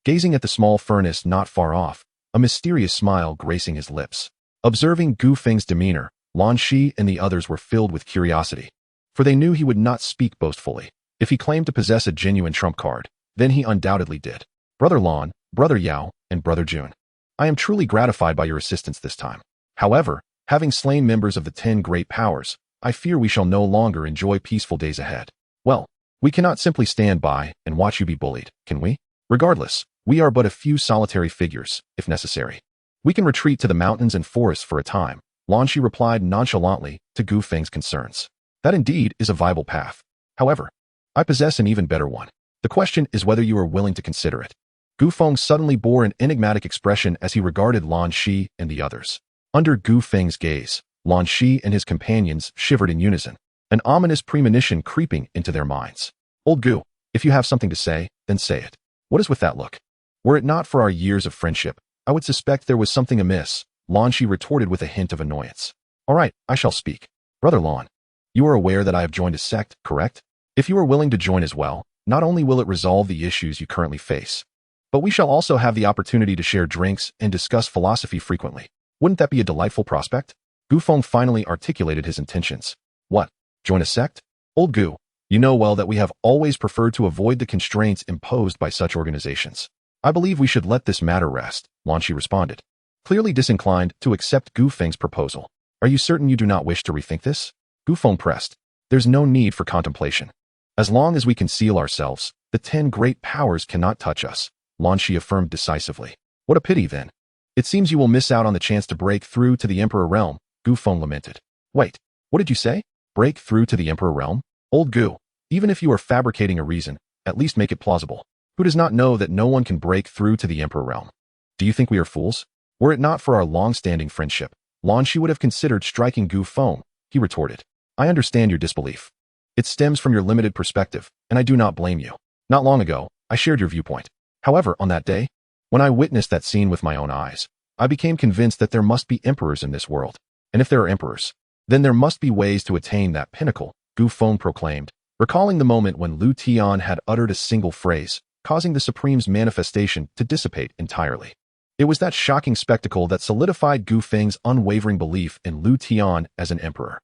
Gazing at the small furnace not far off, a mysterious smile gracing his lips. Observing Gu Feng's demeanor, Lan Shi and the others were filled with curiosity, for they knew he would not speak boastfully. If he claimed to possess a genuine trump card, then he undoubtedly did. Brother Lan, Brother Yao, and Brother Jun, I am truly gratified by your assistance this time. However, having slain members of the 10 great powers, I fear we shall no longer enjoy peaceful days ahead. Well, we cannot simply stand by and watch you be bullied, can we? Regardless, we are but a few solitary figures, if necessary. We can retreat to the mountains and forests for a time, Lan Shi replied nonchalantly to Gu Feng's concerns. That indeed is a viable path. However, I possess an even better one. The question is whether you are willing to consider it. Gu Feng suddenly bore an enigmatic expression as he regarded Lan Shi and the others. Under Gu Feng's gaze, Lan Shi and his companions shivered in unison, an ominous premonition creeping into their minds. Old Gu, if you have something to say, then say it. What is with that look? Were it not for our years of friendship, I would suspect there was something amiss, Lan Shi retorted with a hint of annoyance. All right, I shall speak. Brother Lan, you are aware that I have joined a sect, correct? If you are willing to join as well, not only will it resolve the issues you currently face, but we shall also have the opportunity to share drinks and discuss philosophy frequently. Wouldn't that be a delightful prospect? Gu Feng finally articulated his intentions. What? Join a sect? Old Gu, you know well that we have always preferred to avoid the constraints imposed by such organizations. I believe we should let this matter rest, Lan Shi responded, clearly disinclined to accept Gu Feng's proposal. Are you certain you do not wish to rethink this? Gu Feng pressed. There's no need for contemplation. As long as we conceal ourselves, the 10 great powers cannot touch us, Lan Shi affirmed decisively. What a pity, then. It seems you will miss out on the chance to break through to the Emperor realm, Gu Feng lamented. Wait, what did you say? Break through to the Emperor realm? Old Gu, even if you are fabricating a reason, at least make it plausible. Who does not know that no one can break through to the Emperor realm? Do you think we are fools? Were it not for our long-standing friendship, Lan Shi would have considered striking Gu Feng, he retorted. I understand your disbelief. It stems from your limited perspective, and I do not blame you. Not long ago, I shared your viewpoint. However, on that day, when I witnessed that scene with my own eyes, I became convinced that there must be emperors in this world. And if there are emperors, then there must be ways to attain that pinnacle, Gu Feng proclaimed, recalling the moment when Liutian had uttered a single phrase, causing the Supreme's manifestation to dissipate entirely. It was that shocking spectacle that solidified Gu Feng's unwavering belief in Liutian as an emperor.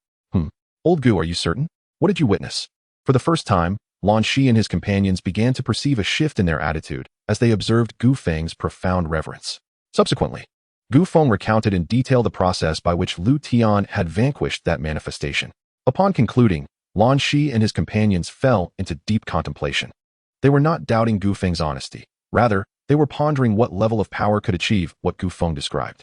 Old Gu, are you certain? What did you witness? For the first time, Lan Shi and his companions began to perceive a shift in their attitude as they observed Gu Feng's profound reverence. Subsequently, Gu Feng recounted in detail the process by which Liutian had vanquished that manifestation. Upon concluding, Lan Shi and his companions fell into deep contemplation. They were not doubting Gu Feng's honesty. Rather, they were pondering what level of power could achieve what Gu Feng described.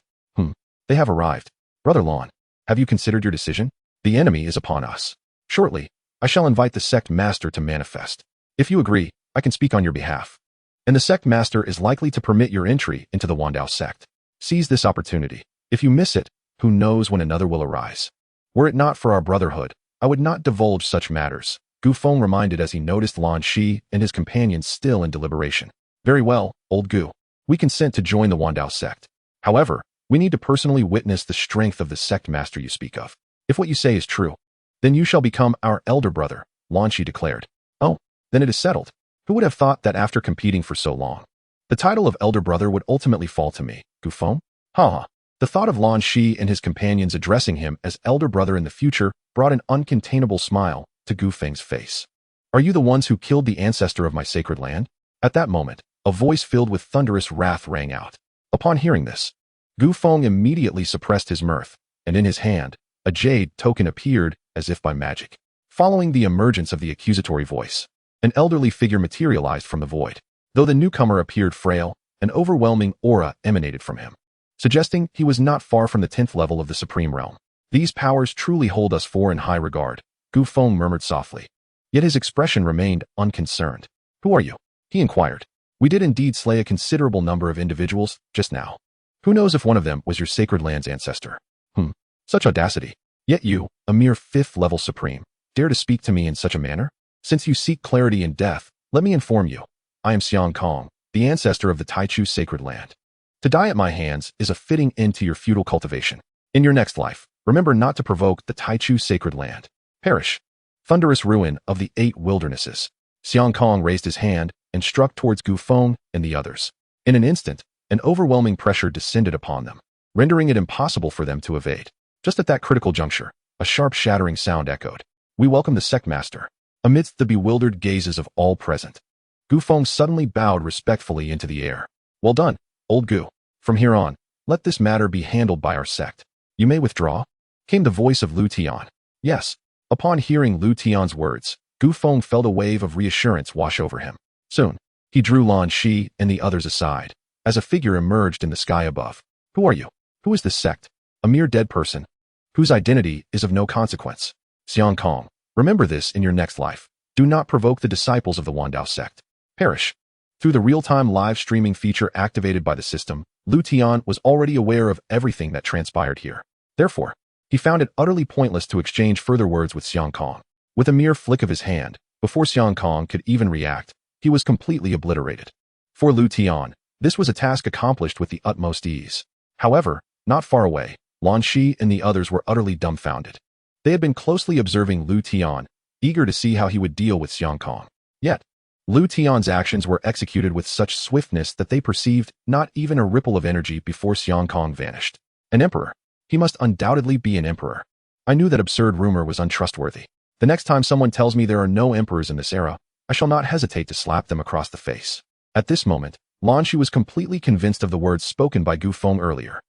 They have arrived. Brother Lan, have you considered your decision? The enemy is upon us. Shortly, I shall invite the sect master to manifest. If you agree, I can speak on your behalf. And the sect master is likely to permit your entry into the Dao Sect. Seize this opportunity. If you miss it, who knows when another will arise. Were it not for our brotherhood, I would not divulge such matters, Gu Feng reminded as he noticed Lan Shi and his companions still in deliberation. Very well, old Gu. We consent to join the Dao Sect. However, we need to personally witness the strength of the sect master you speak of. If what you say is true, then you shall become our elder brother, Lan Shi declared. Oh, then it is settled. Who would have thought that after competing for so long, the title of elder brother would ultimately fall to me, Gu Feng? Ha. The thought of Lan Shi and his companions addressing him as elder brother in the future brought an uncontainable smile to Gu Feng's face. Are you the ones who killed the ancestor of my sacred land? At that moment, a voice filled with thunderous wrath rang out. Upon hearing this, Gu Feng immediately suppressed his mirth, and in his hand, a jade token appeared as if by magic. Following the emergence of the accusatory voice, an elderly figure materialized from the void. Though the newcomer appeared frail, an overwhelming aura emanated from him, suggesting he was not far from the 10th level of the Supreme Realm. These powers truly hold us four in high regard, Gu Feng murmured softly. Yet his expression remained unconcerned. Who are you? He inquired. We did indeed slay a considerable number of individuals just now. Who knows if one of them was your sacred land's ancestor? Such audacity. Yet you, a mere 5th level Supreme, dare to speak to me in such a manner? Since you seek clarity in death, let me inform you. I am Xianxiang, the ancestor of the Taichu sacred land. To die at my hands is a fitting end to your feudal cultivation. In your next life, remember not to provoke the Taichu sacred land. Perish. Thunderous ruin of the 8 wildernesses. Xianxiang raised his hand and struck towards Gu Feng and the others. In an instant, an overwhelming pressure descended upon them, rendering it impossible for them to evade. Just at that critical juncture, a sharp shattering sound echoed. We welcome the sect master. Amidst the bewildered gazes of all present, Gu Feng suddenly bowed respectfully into the air. Well done, old Gu. From here on, let this matter be handled by our sect. You may withdraw, came the voice of Liutian. Yes. Upon hearing Liutian's words, Gu Feng felt a wave of reassurance wash over him. Soon, he drew Lan Shi and the others aside, as a figure emerged in the sky above. Who are you? Who is this sect? A mere dead person, whose identity is of no consequence. Xianxiang, remember this in your next life. Do not provoke the disciples of the Dao Sect. Perish. Through the real-time live streaming feature activated by the system, Liutian was already aware of everything that transpired here. Therefore, he found it utterly pointless to exchange further words with Xianxiang. With a mere flick of his hand, before Xianxiang could even react, he was completely obliterated. For Liutian, this was a task accomplished with the utmost ease. However, not far away, Lan Shi and the others were utterly dumbfounded. They had been closely observing Liutian, eager to see how he would deal with Xianxiang. Yet, Liutian's actions were executed with such swiftness that they perceived not even a ripple of energy before Xianxiang vanished. An emperor. He must undoubtedly be an emperor. I knew that absurd rumor was untrustworthy. The next time someone tells me there are no emperors in this era, I shall not hesitate to slap them across the face. At this moment, Lan Shi was completely convinced of the words spoken by Gu Feng earlier.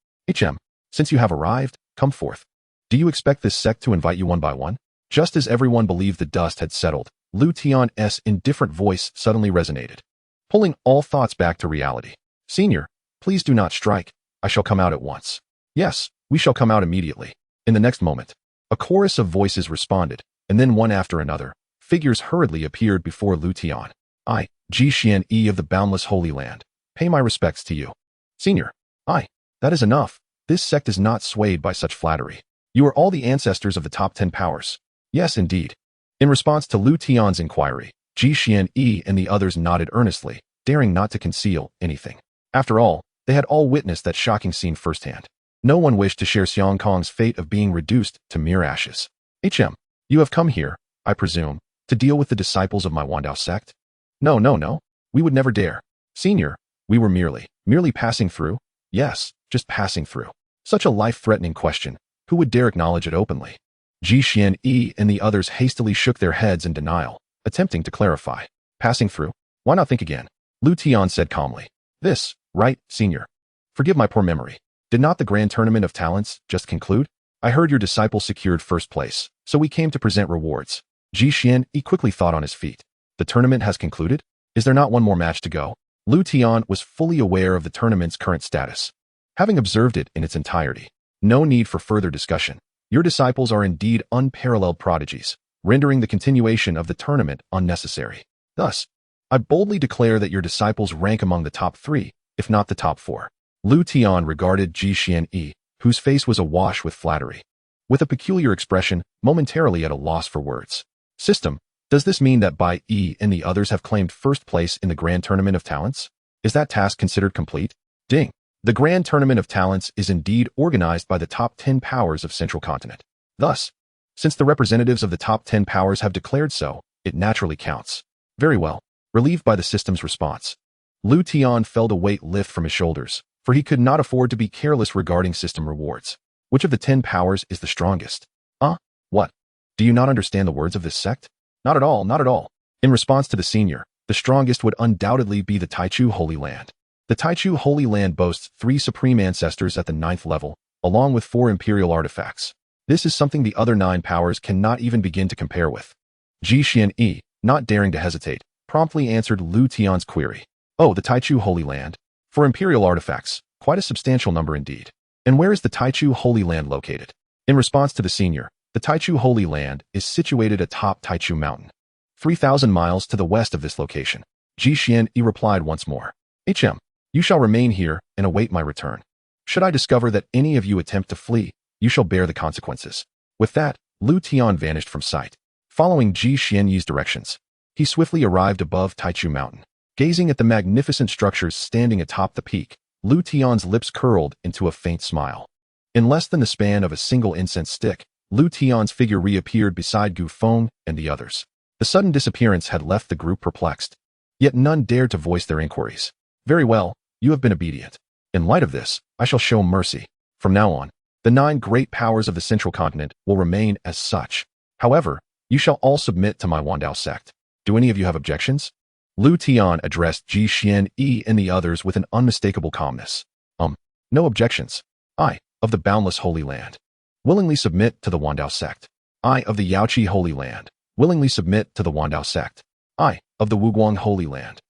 Since you have arrived, come forth. Do you expect this sect to invite you one by one? Just as everyone believed the dust had settled, Liutian's indifferent voice suddenly resonated, pulling all thoughts back to reality. Senior, please do not strike. I shall come out at once. Yes, we shall come out immediately. In the next moment, a chorus of voices responded, and then one after another, figures hurriedly appeared before Liutian. I, Xianxiaaudiobooks of the boundless Holy Land, pay my respects to you. Senior, that is enough. This sect is not swayed by such flattery. You are all the ancestors of the top 10 powers. Yes, indeed. In response to Liutian's inquiry, Xianxiaaudiobooks and the others nodded earnestly, daring not to conceal anything. After all, they had all witnessed that shocking scene firsthand. No one wished to share Xianxiang's fate of being reduced to mere ashes. You have come here, I presume, to deal with the disciples of my Dao Sect? No. We would never dare. Senior, we were merely passing through. Yes, just passing through. Such a life-threatening question. Who would dare acknowledge it openly? Xianxia and the others hastily shook their heads in denial, attempting to clarify. Passing through? Why not think again? Liutian said calmly. This, right, senior? Forgive my poor memory. Did not the Grand Tournament of Talents just conclude? I heard your disciple secured first place, so we came to present rewards. Xianxia quickly thought on his feet. The tournament has concluded? Is there not one more match to go? Liutian was fully aware of the tournament's current status, having observed it in its entirety. No need for further discussion. Your disciples are indeed unparalleled prodigies, rendering the continuation of the tournament unnecessary. Thus, I boldly declare that your disciples rank among the top 3, if not the top 4. Liutian regarded Xianxia, whose face was awash with flattery, with a peculiar expression, momentarily at a loss for words. System, does this mean that Bai Yi and the others have claimed first place in the Grand Tournament of Talents? Is that task considered complete? Ding. The Grand Tournament of Talents is indeed organized by the top 10 powers of Central Continent. Thus, since the representatives of the top 10 powers have declared so, it naturally counts. Very well. Relieved by the system's response, Liutian felt a weight lift from his shoulders, for he could not afford to be careless regarding system rewards. Which of the 10 powers is the strongest? What? Do you not understand the words of this sect? Not at all, not at all. In response to the senior, the strongest would undoubtedly be the Taichu Holy Land. The Taichu Holy Land boasts 3 supreme ancestors at the 9th level, along with 4 imperial artifacts. This is something the other 9 powers cannot even begin to compare with. Xianxia, not daring to hesitate, promptly answered Liutian's query. Oh, the Taichu Holy Land. For imperial artifacts, quite a substantial number indeed. And where is the Taichu Holy Land located? In response to the senior, the Taichu Holy Land is situated atop Taichu Mountain, 3,000 miles to the west of this location. Xianxia replied once more. You shall remain here and await my return. Should I discover that any of you attempt to flee, you shall bear the consequences. With that, Liutian vanished from sight. Following Xianxia's directions, he swiftly arrived above Taichu Mountain. Gazing at the magnificent structures standing atop the peak, Liutian's lips curled into a faint smile. In less than the span of a single incense stick, Liutian's figure reappeared beside Gu Feng and the others. The sudden disappearance had left the group perplexed. Yet none dared to voice their inquiries. Very well, you have been obedient. In light of this, I shall show mercy. From now on, the 9 great powers of the Central Continent will remain as such. However, you shall all submit to my Dao Sect. Do any of you have objections? Liutian addressed Xianxia and the others with an unmistakable calmness. No objections. I, of the boundless Holy Land, willingly submit to the Dao Sect. I, of the Yaoqi Holy Land, willingly submit to the Dao Sect. I, of the Wuguang Holy Land.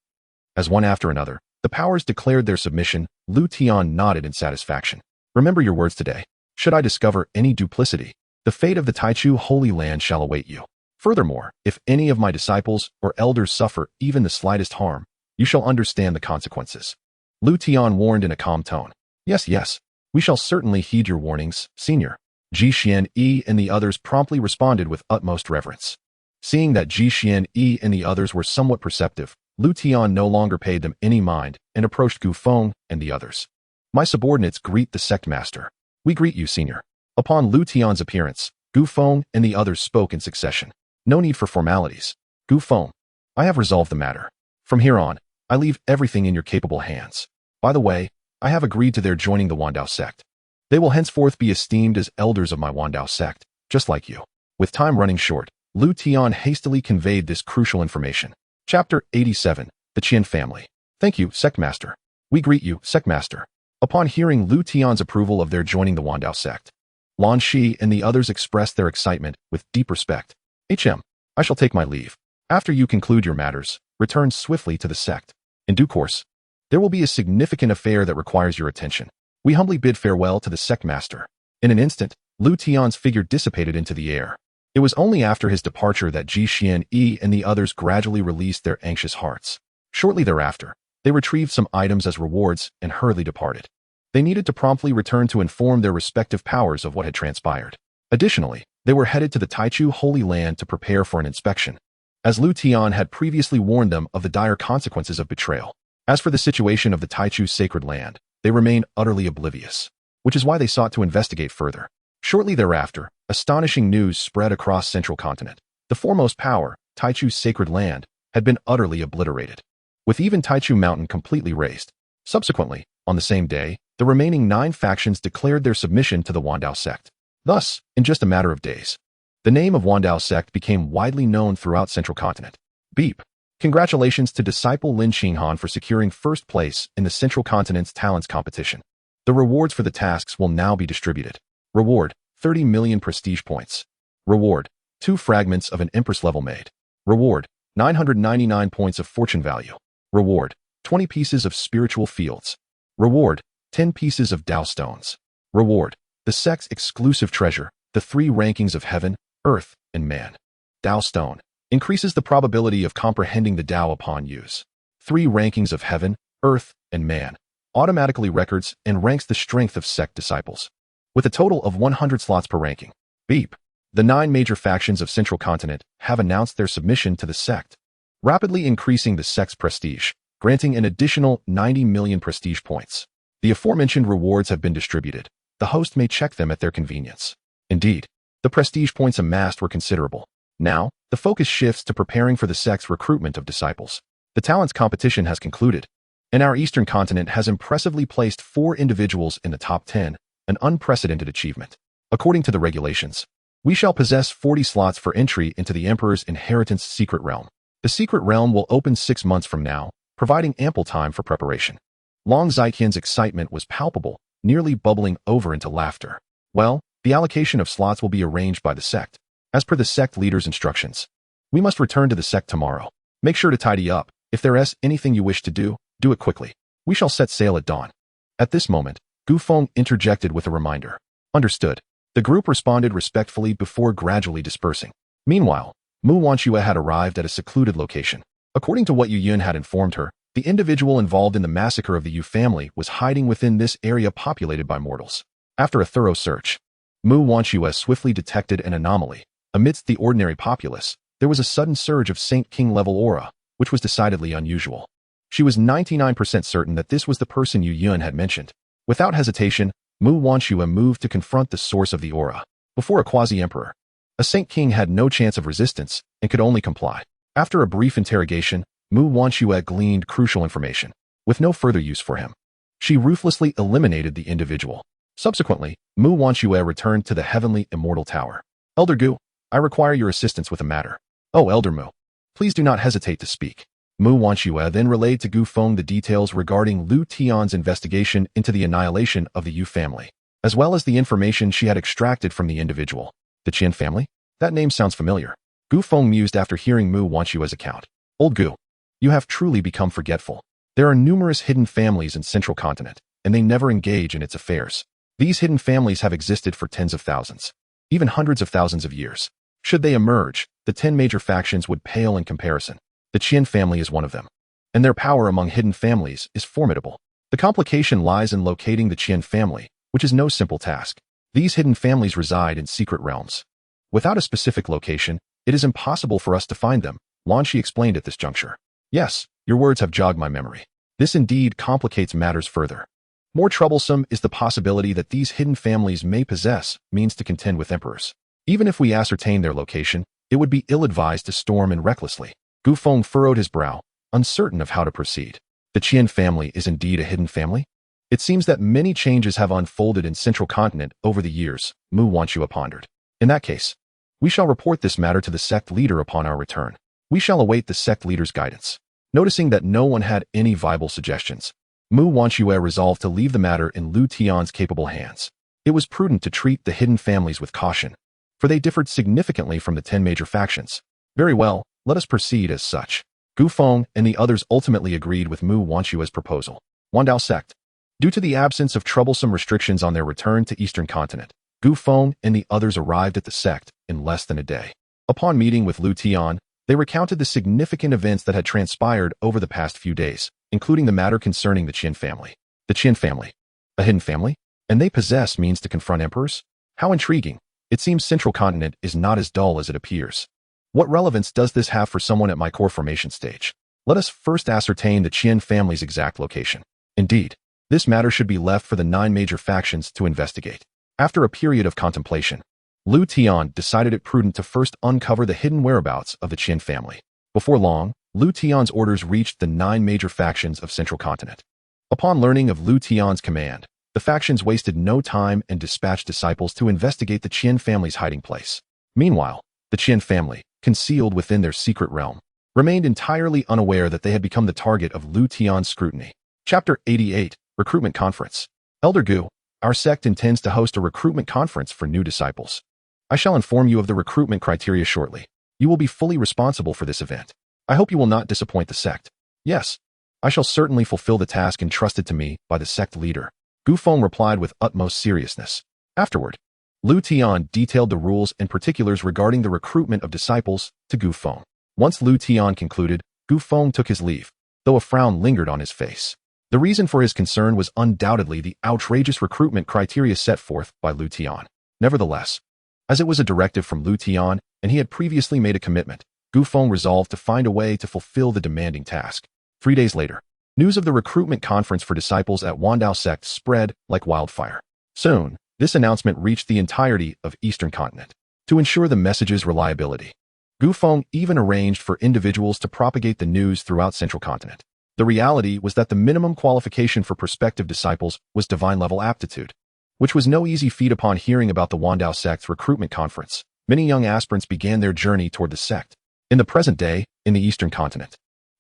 As one after another, the powers declared their submission. Liutian nodded in satisfaction. Remember your words today. Should I discover any duplicity, the fate of the Taichu Holy Land shall await you. Furthermore, if any of my disciples or elders suffer even the slightest harm, you shall understand the consequences. Liutian warned in a calm tone. Yes, we shall certainly heed your warnings, senior. Xianxia and the others promptly responded with utmost reverence. Seeing that Xianxia and the others were somewhat perceptive, Liutian no longer paid them any mind and approached Gu Feng and the others. My subordinates greet the sect master. We greet you, senior. Upon Liutian's appearance, Gu Feng and the others spoke in succession. No need for formalities. Gu Feng, I have resolved the matter. From here on, I leave everything in your capable hands. By the way, I have agreed to their joining the Dao Sect. They will henceforth be esteemed as elders of my Dao Sect, just like you. With time running short, Liutian hastily conveyed this crucial information. Chapter 87, The Qian Family. Thank you, Sect Master. We greet you, Sect Master. Upon hearing Liutian's approval of their joining the Dao Sect, Lan Shi and the others expressed their excitement with deep respect. I shall take my leave. After you conclude your matters, return swiftly to the sect. In due course, there will be a significant affair that requires your attention. We humbly bid farewell to the sect master. In an instant, Liutian's figure dissipated into the air. It was only after his departure that Xianxia and the others gradually released their anxious hearts. Shortly thereafter, they retrieved some items as rewards and hurriedly departed. They needed to promptly return to inform their respective powers of what had transpired. Additionally, they were headed to the Taichu Holy Land to prepare for an inspection, as Liutian had previously warned them of the dire consequences of betrayal. As for the situation of the Taichu Sacred Land, they remained utterly oblivious, which is why they sought to investigate further. Shortly thereafter, astonishing news spread across Central Continent. The foremost power, Taichu's Sacred Land, had been utterly obliterated, with even Taichu Mountain completely razed. Subsequently, on the same day, the remaining 9 factions declared their submission to the Dao Sect. Thus, in just a matter of days, the name of Dao Sect became widely known throughout Central Continent. Beep. Congratulations to disciple Lin Xinghan for securing first place in the Central Continent's talents competition. The rewards for the tasks will now be distributed. Reward, 30 million prestige points. Reward, 2 fragments of an empress level made. Reward, 999 points of fortune value. Reward, 20 pieces of spiritual fields. Reward, 10 pieces of Dao stones. Reward, the sect's exclusive treasure, the 3 rankings of heaven, earth, and man. Dao stone increases the probability of comprehending the Dao upon use. 3 rankings of heaven, earth, and man automatically records and ranks the strength of sect disciples, with a total of 100 slots per ranking. Beep. The 9 major factions of Central Continent have announced their submission to the sect, rapidly increasing the sect's prestige, granting an additional 90 million prestige points. The aforementioned rewards have been distributed. The host may check them at their convenience. Indeed, the prestige points amassed were considerable. Now, the focus shifts to preparing for the sect's recruitment of disciples. The talents competition has concluded, and our Eastern Continent has impressively placed 4 individuals in the top 10, an unprecedented achievement. According to the regulations, we shall possess 40 slots for entry into the Emperor's Inheritance Secret Realm. The Secret Realm will open 6 months from now, providing ample time for preparation. Long Zaiqian's excitement was palpable, nearly bubbling over into laughter. Well, the allocation of slots will be arranged by the sect, as per the sect leader's instructions. We must return to the sect tomorrow. Make sure to tidy up. If there is anything you wish to do it quickly. We shall set sail at dawn. At this moment, Gu Feng interjected with a reminder. Understood. The group responded respectfully before gradually dispersing. Meanwhile, Mu Wanxue had arrived at a secluded location. According to what Yu Yun had informed her, the individual involved in the massacre of the Yu family was hiding within this area populated by mortals. After a thorough search, Mu Wanxue swiftly detected an anomaly. Amidst the ordinary populace, there was a sudden surge of Saint King level aura, which was decidedly unusual. She was 99% certain that this was the person Yu Yun had mentioned. Without hesitation, Mu Wanxue moved to confront the source of the aura. Before a quasi-emperor, a Saint King had no chance of resistance and could only comply. After a brief interrogation, Mu Wanxue gleaned crucial information. With no further use for him, she ruthlessly eliminated the individual. Subsequently, Mu Wanxue returned to the heavenly immortal tower. Elder Gu, I require your assistance with a matter. Oh, Elder Mu, please do not hesitate to speak. Mu Wanxue then relayed to Gu Feng the details regarding Liutian's investigation into the annihilation of the Yu family, as well as the information she had extracted from the individual. The Qian family? That name sounds familiar. Gu Feng mused after hearing Mu Wanxue's account. Old Gu, you have truly become forgetful. There are numerous hidden families in Central Continent, and they never engage in its affairs. These hidden families have existed for tens of thousands, even hundreds of thousands of years. Should they emerge, the 10 major factions would pale in comparison. The Qian family is one of them, and their power among hidden families is formidable. The complication lies in locating the Qian family, which is no simple task. These hidden families reside in secret realms. Without a specific location, it is impossible for us to find them, Wan Shi explained at this juncture. Yes, your words have jogged my memory. This indeed complicates matters further. More troublesome is the possibility that these hidden families may possess means to contend with emperors. Even if we ascertain their location, it would be ill-advised to storm in recklessly. Gu Feng furrowed his brow, uncertain of how to proceed. The Qian family is indeed a hidden family? It seems that many changes have unfolded in Central Continent over the years, Mu Wanxue pondered. In that case, we shall report this matter to the sect leader upon our return. We shall await the sect leader's guidance. Noticing that no one had any viable suggestions, Mu Wanxue resolved to leave the matter in Liutian's capable hands. It was prudent to treat the hidden families with caution, for they differed significantly from the 10 major factions. Very well, let us proceed as such. Gu Feng and the others ultimately agreed with Mu Wanxue's proposal. Dao Sect. Due to the absence of troublesome restrictions on their return to Eastern Continent, Gu Feng and the others arrived at the sect in less than a day. Upon meeting with Liutian, they recounted the significant events that had transpired over the past few days, including the matter concerning the Qian family. The Qian family? A hidden family? And they possess means to confront emperors? How intriguing. It seems Central Continent is not as dull as it appears. What relevance does this have for someone at my core formation stage? Let us first ascertain the Qian family's exact location. Indeed, this matter should be left for the 9 major factions to investigate. After a period of contemplation, Liutian decided it prudent to first uncover the hidden whereabouts of the Qian family. Before long, Liutian's orders reached the 9 major factions of Central Continent. Upon learning of Liutian's command, The factions wasted no time and dispatched disciples to investigate the Qian family's hiding place. Meanwhile, the Qian family, concealed within their secret realm, remained entirely unaware that they had become the target of Liutian's scrutiny. Chapter 88, Recruitment Conference. Elder Gu, our sect intends to host a recruitment conference for new disciples. I shall inform you of the recruitment criteria shortly. You will be fully responsible for this event. I hope you will not disappoint the sect. Yes, I shall certainly fulfill the task entrusted to me by the sect leader. Gu Feng replied with utmost seriousness. Afterward, Liutian detailed the rules and particulars regarding the recruitment of disciples to Gu Feng. Once Liutian concluded, Gu Feng took his leave, though a frown lingered on his face. The reason for his concern was undoubtedly the outrageous recruitment criteria set forth by Liutian. Nevertheless, as it was a directive from Liutian and he had previously made a commitment, Gu Feng resolved to find a way to fulfill the demanding task. 3 days later, news of the recruitment conference for disciples at Dao Sect spread like wildfire. Soon, this announcement reached the entirety of Eastern Continent. To ensure the message's reliability, Gu Feng even arranged for individuals to propagate the news throughout Central Continent. The reality was that the minimum qualification for prospective disciples was divine-level aptitude, which was no easy feat. Upon hearing about the Dao Sect's recruitment conference, many young aspirants began their journey toward the sect. In the present day, in the Eastern Continent,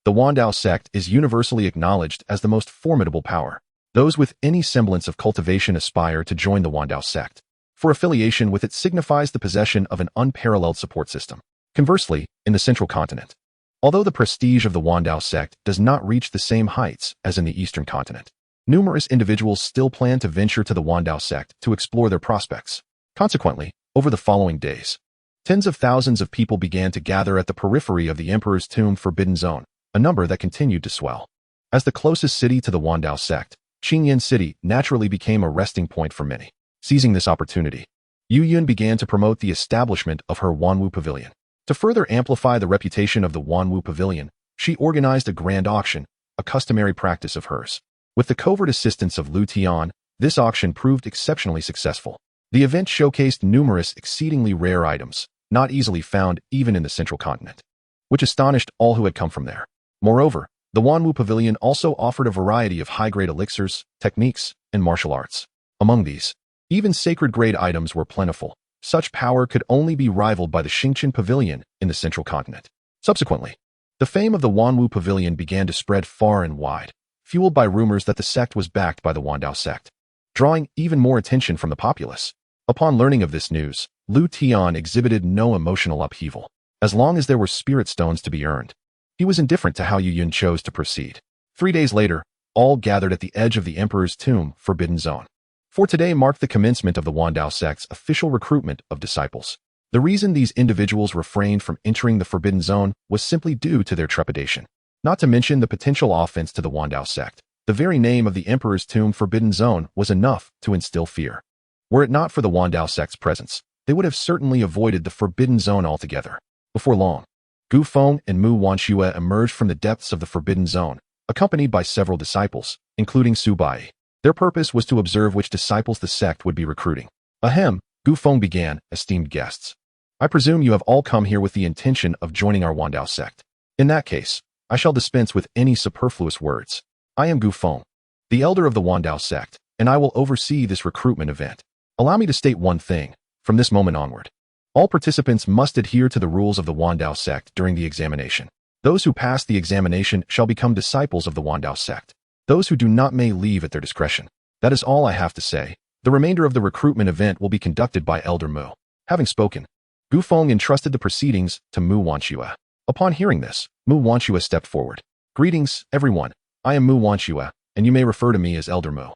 the Dao Sect is universally acknowledged as the most formidable power. Those with any semblance of cultivation aspire to join the Dao Sect, for affiliation with it signifies the possession of an unparalleled support system. Conversely, in the Central Continent, although the prestige of the Dao Sect does not reach the same heights as in the Eastern Continent, numerous individuals still plan to venture to the Dao Sect to explore their prospects. Consequently, over the following days, tens of thousands of people began to gather at the periphery of the Emperor's Tomb Forbidden Zone, a number that continued to swell. As the closest city to the Dao Sect, Qingyan City naturally became a resting point for many. Seizing this opportunity, Yu Yun began to promote the establishment of her Wanwu Pavilion. To further amplify the reputation of the Wanwu Pavilion, she organized a grand auction, a customary practice of hers. With the covert assistance of Liutian, this auction proved exceptionally successful. The event showcased numerous exceedingly rare items, not easily found even in the Central Continent, which astonished all who had come from there. Moreover, the Wanwu Pavilion also offered a variety of high-grade elixirs, techniques, and martial arts. Among these, even sacred-grade items were plentiful. Such power could only be rivaled by the Xingqian Pavilion in the Central Continent. Subsequently, the fame of the Wanwu Pavilion began to spread far and wide, fueled by rumors that the sect was backed by the Dao Sect, drawing even more attention from the populace. Upon learning of this news, Liutian exhibited no emotional upheaval. As long as there were spirit stones to be earned, he was indifferent to how Yu Yun chose to proceed. 3 days later, all gathered at the edge of the Emperor's Tomb Forbidden Zone. For today marked the commencement of the Dao Sect's official recruitment of disciples. The reason these individuals refrained from entering the Forbidden Zone was simply due to their trepidation. Not to mention the potential offense to the Dao Sect. The very name of the Emperor's Tomb Forbidden Zone was enough to instill fear. Were it not for the Dao Sect's presence, they would have certainly avoided the Forbidden Zone altogether. Before long, Gu Feng and Mu Wanxue emerged from the depths of the Forbidden Zone, accompanied by several disciples, including Su Bai. Their purpose was to observe which disciples the sect would be recruiting. Ahem, Gu Feng began, esteemed guests. I presume you have all come here with the intention of joining our Dao Sect. In that case, I shall dispense with any superfluous words. I am Gu Feng, the elder of the Dao Sect, and I will oversee this recruitment event. Allow me to state one thing. From this moment onward, all participants must adhere to the rules of the Dao Sect during the examination. Those who pass the examination shall become disciples of the Dao Sect. Those who do not may leave at their discretion. That is all I have to say. The remainder of the recruitment event will be conducted by Elder Mu. Having spoken, Gu Feng entrusted the proceedings to Mu Wanxue. Upon hearing this, Mu Wanxue stepped forward. Greetings, everyone. I am Mu Wanxue, and you may refer to me as Elder Mu.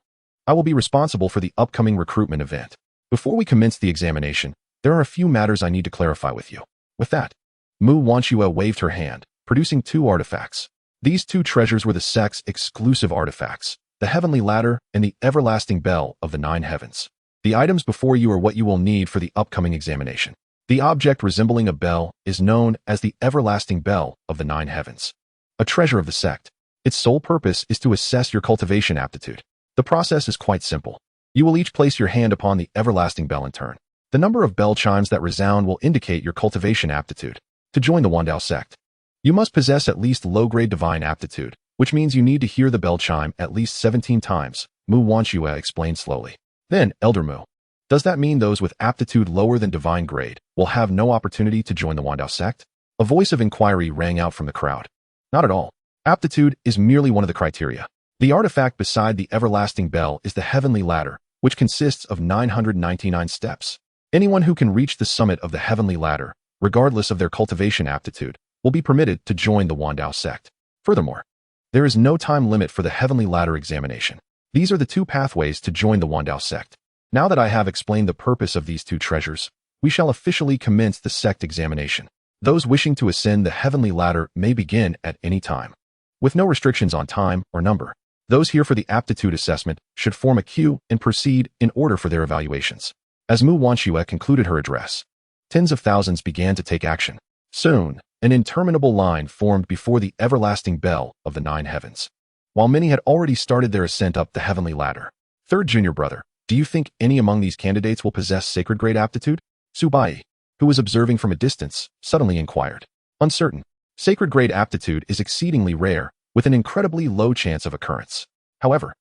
I will be responsible for the upcoming recruitment event. Before we commence the examination, there are a few matters I need to clarify with you. With that, Mu Wanxue waved her hand, producing 2 artifacts. These 2 treasures were the sect's exclusive artifacts, the Heavenly Ladder and the Everlasting Bell of the 9 Heavens. The items before you are what you will need for the upcoming examination. The object resembling a bell is known as the Everlasting Bell of the 9 Heavens, a treasure of the sect. Its sole purpose is to assess your cultivation aptitude. The process is quite simple. You will each place your hand upon the Everlasting Bell in turn. The number of bell chimes that resound will indicate your cultivation aptitude. To join the Dao Sect, you must possess at least low-grade divine aptitude, which means you need to hear the bell chime at least 17 times, Mu Wanxue explained slowly. Then, Elder Mu, does that mean those with aptitude lower than divine grade will have no opportunity to join the Wandao sect? A voice of inquiry rang out from the crowd. Not at all. Aptitude is merely one of the criteria. The artifact beside the everlasting bell is the heavenly ladder, which consists of 999 steps. Anyone who can reach the summit of the heavenly ladder, regardless of their cultivation aptitude, will be permitted to join the Wandao sect. Furthermore, there is no time limit for the heavenly ladder examination. These are the two pathways to join the Wandao sect. Now that I have explained the purpose of these two treasures, we shall officially commence the sect examination. Those wishing to ascend the heavenly ladder may begin at any time, with no restrictions on time or number. Those here for the aptitude assessment should form a queue and proceed in order for their evaluations. As Mu Wanxue concluded her address, tens of thousands began to take action. Soon, an interminable line formed before the everlasting bell of the 9 heavens, while many had already started their ascent up the heavenly ladder. Third junior brother, do you think any among these candidates will possess sacred grade aptitude? Su Bai, who was observing from a distance, suddenly inquired. Uncertain. Sacred grade aptitude is exceedingly rare, with an incredibly low chance of occurrence. However,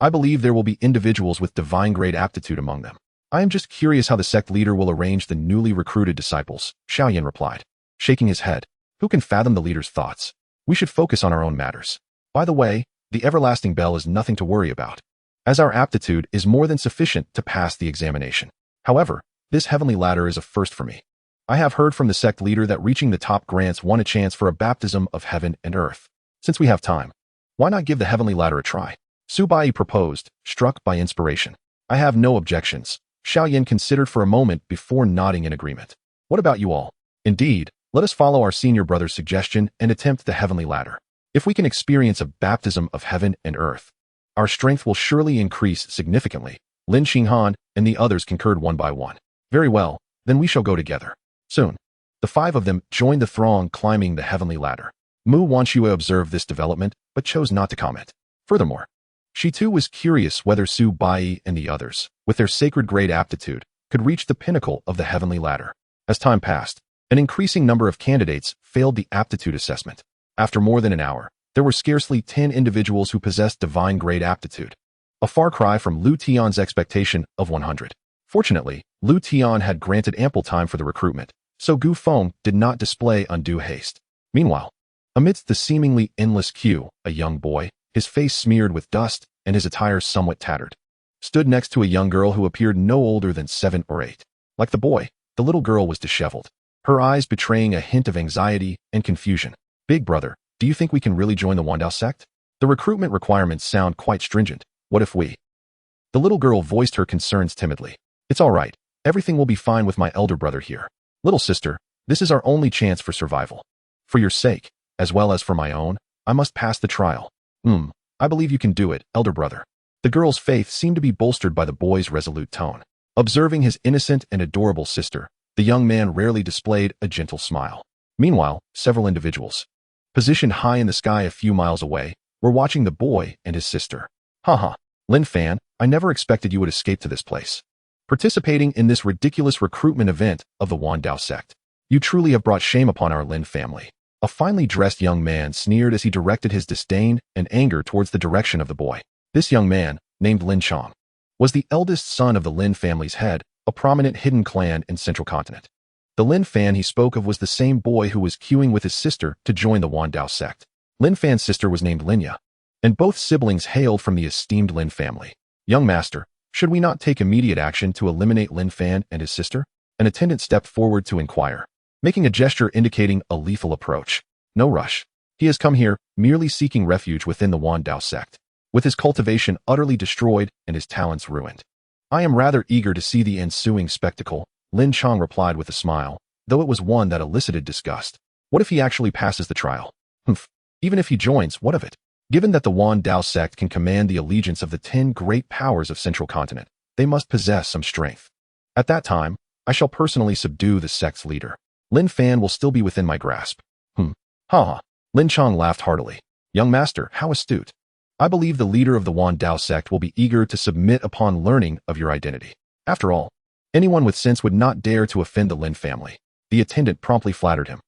I believe there will be individuals with divine grade aptitude among them. I am just curious how the sect leader will arrange the newly recruited disciples, Xiaoyan replied, shaking his head. Who can fathom the leader's thoughts? We should focus on our own matters. By the way, the everlasting bell is nothing to worry about, as our aptitude is more than sufficient to pass the examination. However, this heavenly ladder is a first for me. I have heard from the sect leader that reaching the top grants one a chance for a baptism of heaven and earth. Since we have time, why not give the heavenly ladder a try? Su Bai proposed, struck by inspiration. I have no objections. Xiaoyan considered for a moment before nodding in agreement. What about you all? Indeed, let us follow our senior brother's suggestion and attempt the heavenly ladder. If we can experience a baptism of heaven and earth, our strength will surely increase significantly. Lin Xinghan and the others concurred one by one. Very well, then we shall go together. Soon, the 5 of them joined the throng climbing the heavenly ladder. Mu Wanxue observed this development, but chose not to comment. Furthermore, she too was curious whether Su Bai and the others, with their sacred grade aptitude, could reach the pinnacle of the heavenly ladder. As time passed, an increasing number of candidates failed the aptitude assessment. After more than an hour, there were scarcely 10 individuals who possessed divine grade aptitude, a far cry from Liutian's expectation of 100. Fortunately, Liutian had granted ample time for the recruitment, so Gu Feng did not display undue haste. Meanwhile, amidst the seemingly endless queue, a young boy, his face smeared with dust and his attire somewhat tattered, stood next to a young girl who appeared no older than 7 or 8. Like the boy, the little girl was disheveled, her eyes betraying a hint of anxiety and confusion. Big brother, do you think we can really join the Wandao sect? The recruitment requirements sound quite stringent. What if we? The little girl voiced her concerns timidly. It's all right. Everything will be fine with my elder brother here. Little sister, this is our only chance for survival. For your sake, as well as for my own, I must pass the trial. I believe you can do it, elder brother. The girl's faith seemed to be bolstered by the boy's resolute tone. Observing his innocent and adorable sister, the young man rarely displayed a gentle smile. Meanwhile, several individuals, positioned high in the sky a few miles away, were watching the boy and his sister. Haha, Lin Fan, I never expected you would escape to this place, participating in this ridiculous recruitment event of the Wandao sect. You truly have brought shame upon our Lin family. A finely dressed young man sneered as he directed his disdain and anger towards the direction of the boy. This young man, named Lin Chong, was the eldest son of the Lin family's head, a prominent hidden clan in Central Continent. The Lin Fan he spoke of was the same boy who was queuing with his sister to join the Wandao sect. Lin Fan's sister was named Linya, and both siblings hailed from the esteemed Lin family. Young master, should we not take immediate action to eliminate Lin Fan and his sister? An attendant stepped forward to inquire, making a gesture indicating a lethal approach. No rush. He has come here, merely seeking refuge within the Wandao sect, with his cultivation utterly destroyed and his talents ruined. I am rather eager to see the ensuing spectacle, Lin Chong replied with a smile, though it was one that elicited disgust. What if he actually passes the trial? Even if he joins, what of it? Given that the Wandao sect can command the allegiance of the 10 great powers of Central Continent, they must possess some strength. At that time, I shall personally subdue the sect's leader. Lin Fan will still be within my grasp. Ha. Lin Chong laughed heartily. Young master, how astute. I believe the leader of the Wandao sect will be eager to submit upon learning of your identity. After all, anyone with sense would not dare to offend the Lin family. The attendant promptly flattered him.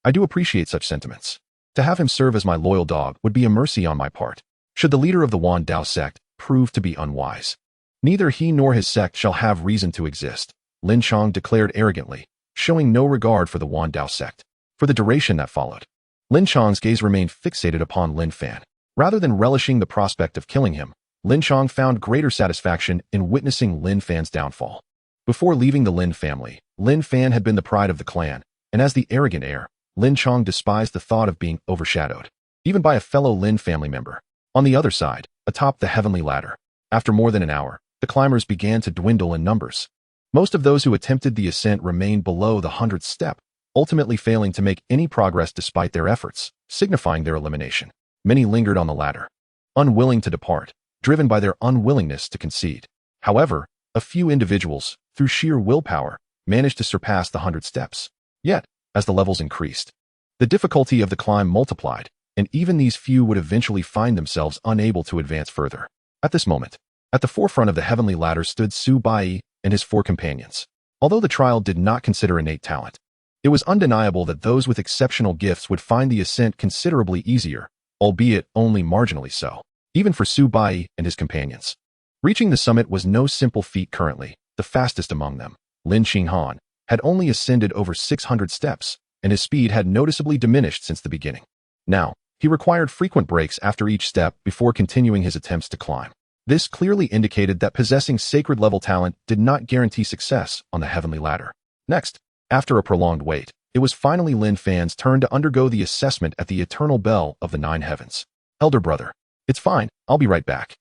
I do appreciate such sentiments. To have him serve as my loyal dog would be a mercy on my part. Should the leader of the Wandao sect proved to be unwise. Neither he nor his sect shall have reason to exist, Lin Chang declared arrogantly, showing no regard for the Wan Dao sect. For the duration that followed, Lin Chang's gaze remained fixated upon Lin Fan. Rather than relishing the prospect of killing him, Lin Chang found greater satisfaction in witnessing Lin Fan's downfall. Before leaving the Lin family, Lin Fan had been the pride of the clan, and as the arrogant heir, Lin Chang despised the thought of being overshadowed, even by a fellow Lin family member. On the other side, atop the heavenly ladder, after more than an hour, the climbers began to dwindle in numbers. Most of those who attempted the ascent remained below the 100th step, ultimately failing to make any progress despite their efforts, signifying their elimination. Many lingered on the ladder, unwilling to depart, driven by their unwillingness to concede. However, a few individuals, through sheer willpower, managed to surpass the 100 steps. Yet, as the levels increased, the difficulty of the climb multiplied, and even these few would eventually find themselves unable to advance further. At this moment, at the forefront of the heavenly ladder stood Su Bai and his 4 companions. Although the trial did not consider innate talent, it was undeniable that those with exceptional gifts would find the ascent considerably easier, albeit only marginally so, even for Su Bai and his companions. Reaching the summit was no simple feat currently. The fastest among them, Lin Xinghan, had only ascended over 600 steps, and his speed had noticeably diminished since the beginning. Now, he required frequent breaks after each step before continuing his attempts to climb. This clearly indicated that possessing sacred-level talent did not guarantee success on the heavenly ladder. Next, after a prolonged wait, it was finally Lin Fan's turn to undergo the assessment at the eternal bell of the 9 heavens. Elder brother, it's fine, I'll be right back.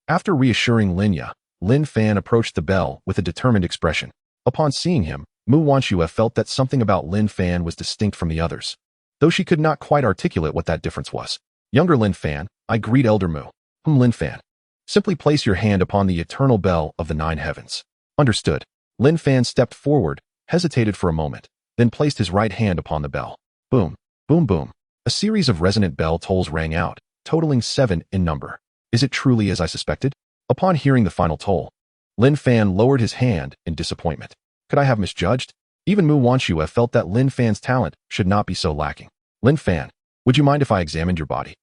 After reassuring Linya, Lin Fan approached the bell with a determined expression. Upon seeing him, Mu Wanxue felt that something about Lin Fan was distinct from the others, though she could not quite articulate what that difference was. Younger Lin Fan, I greet Elder Mu. Lin Fan. Simply place your hand upon the eternal bell of the 9 heavens. Understood. Lin Fan stepped forward, hesitated for a moment, then placed his right hand upon the bell. Boom, boom, boom. A series of resonant bell tolls rang out, totaling 7 in number. Is it truly as I suspected? Upon hearing the final toll, Lin Fan lowered his hand in disappointment. Could I have misjudged? Even Mu Wanxue felt that Lin Fan's talent should not be so lacking. Lin Fan, would you mind if I examined your body?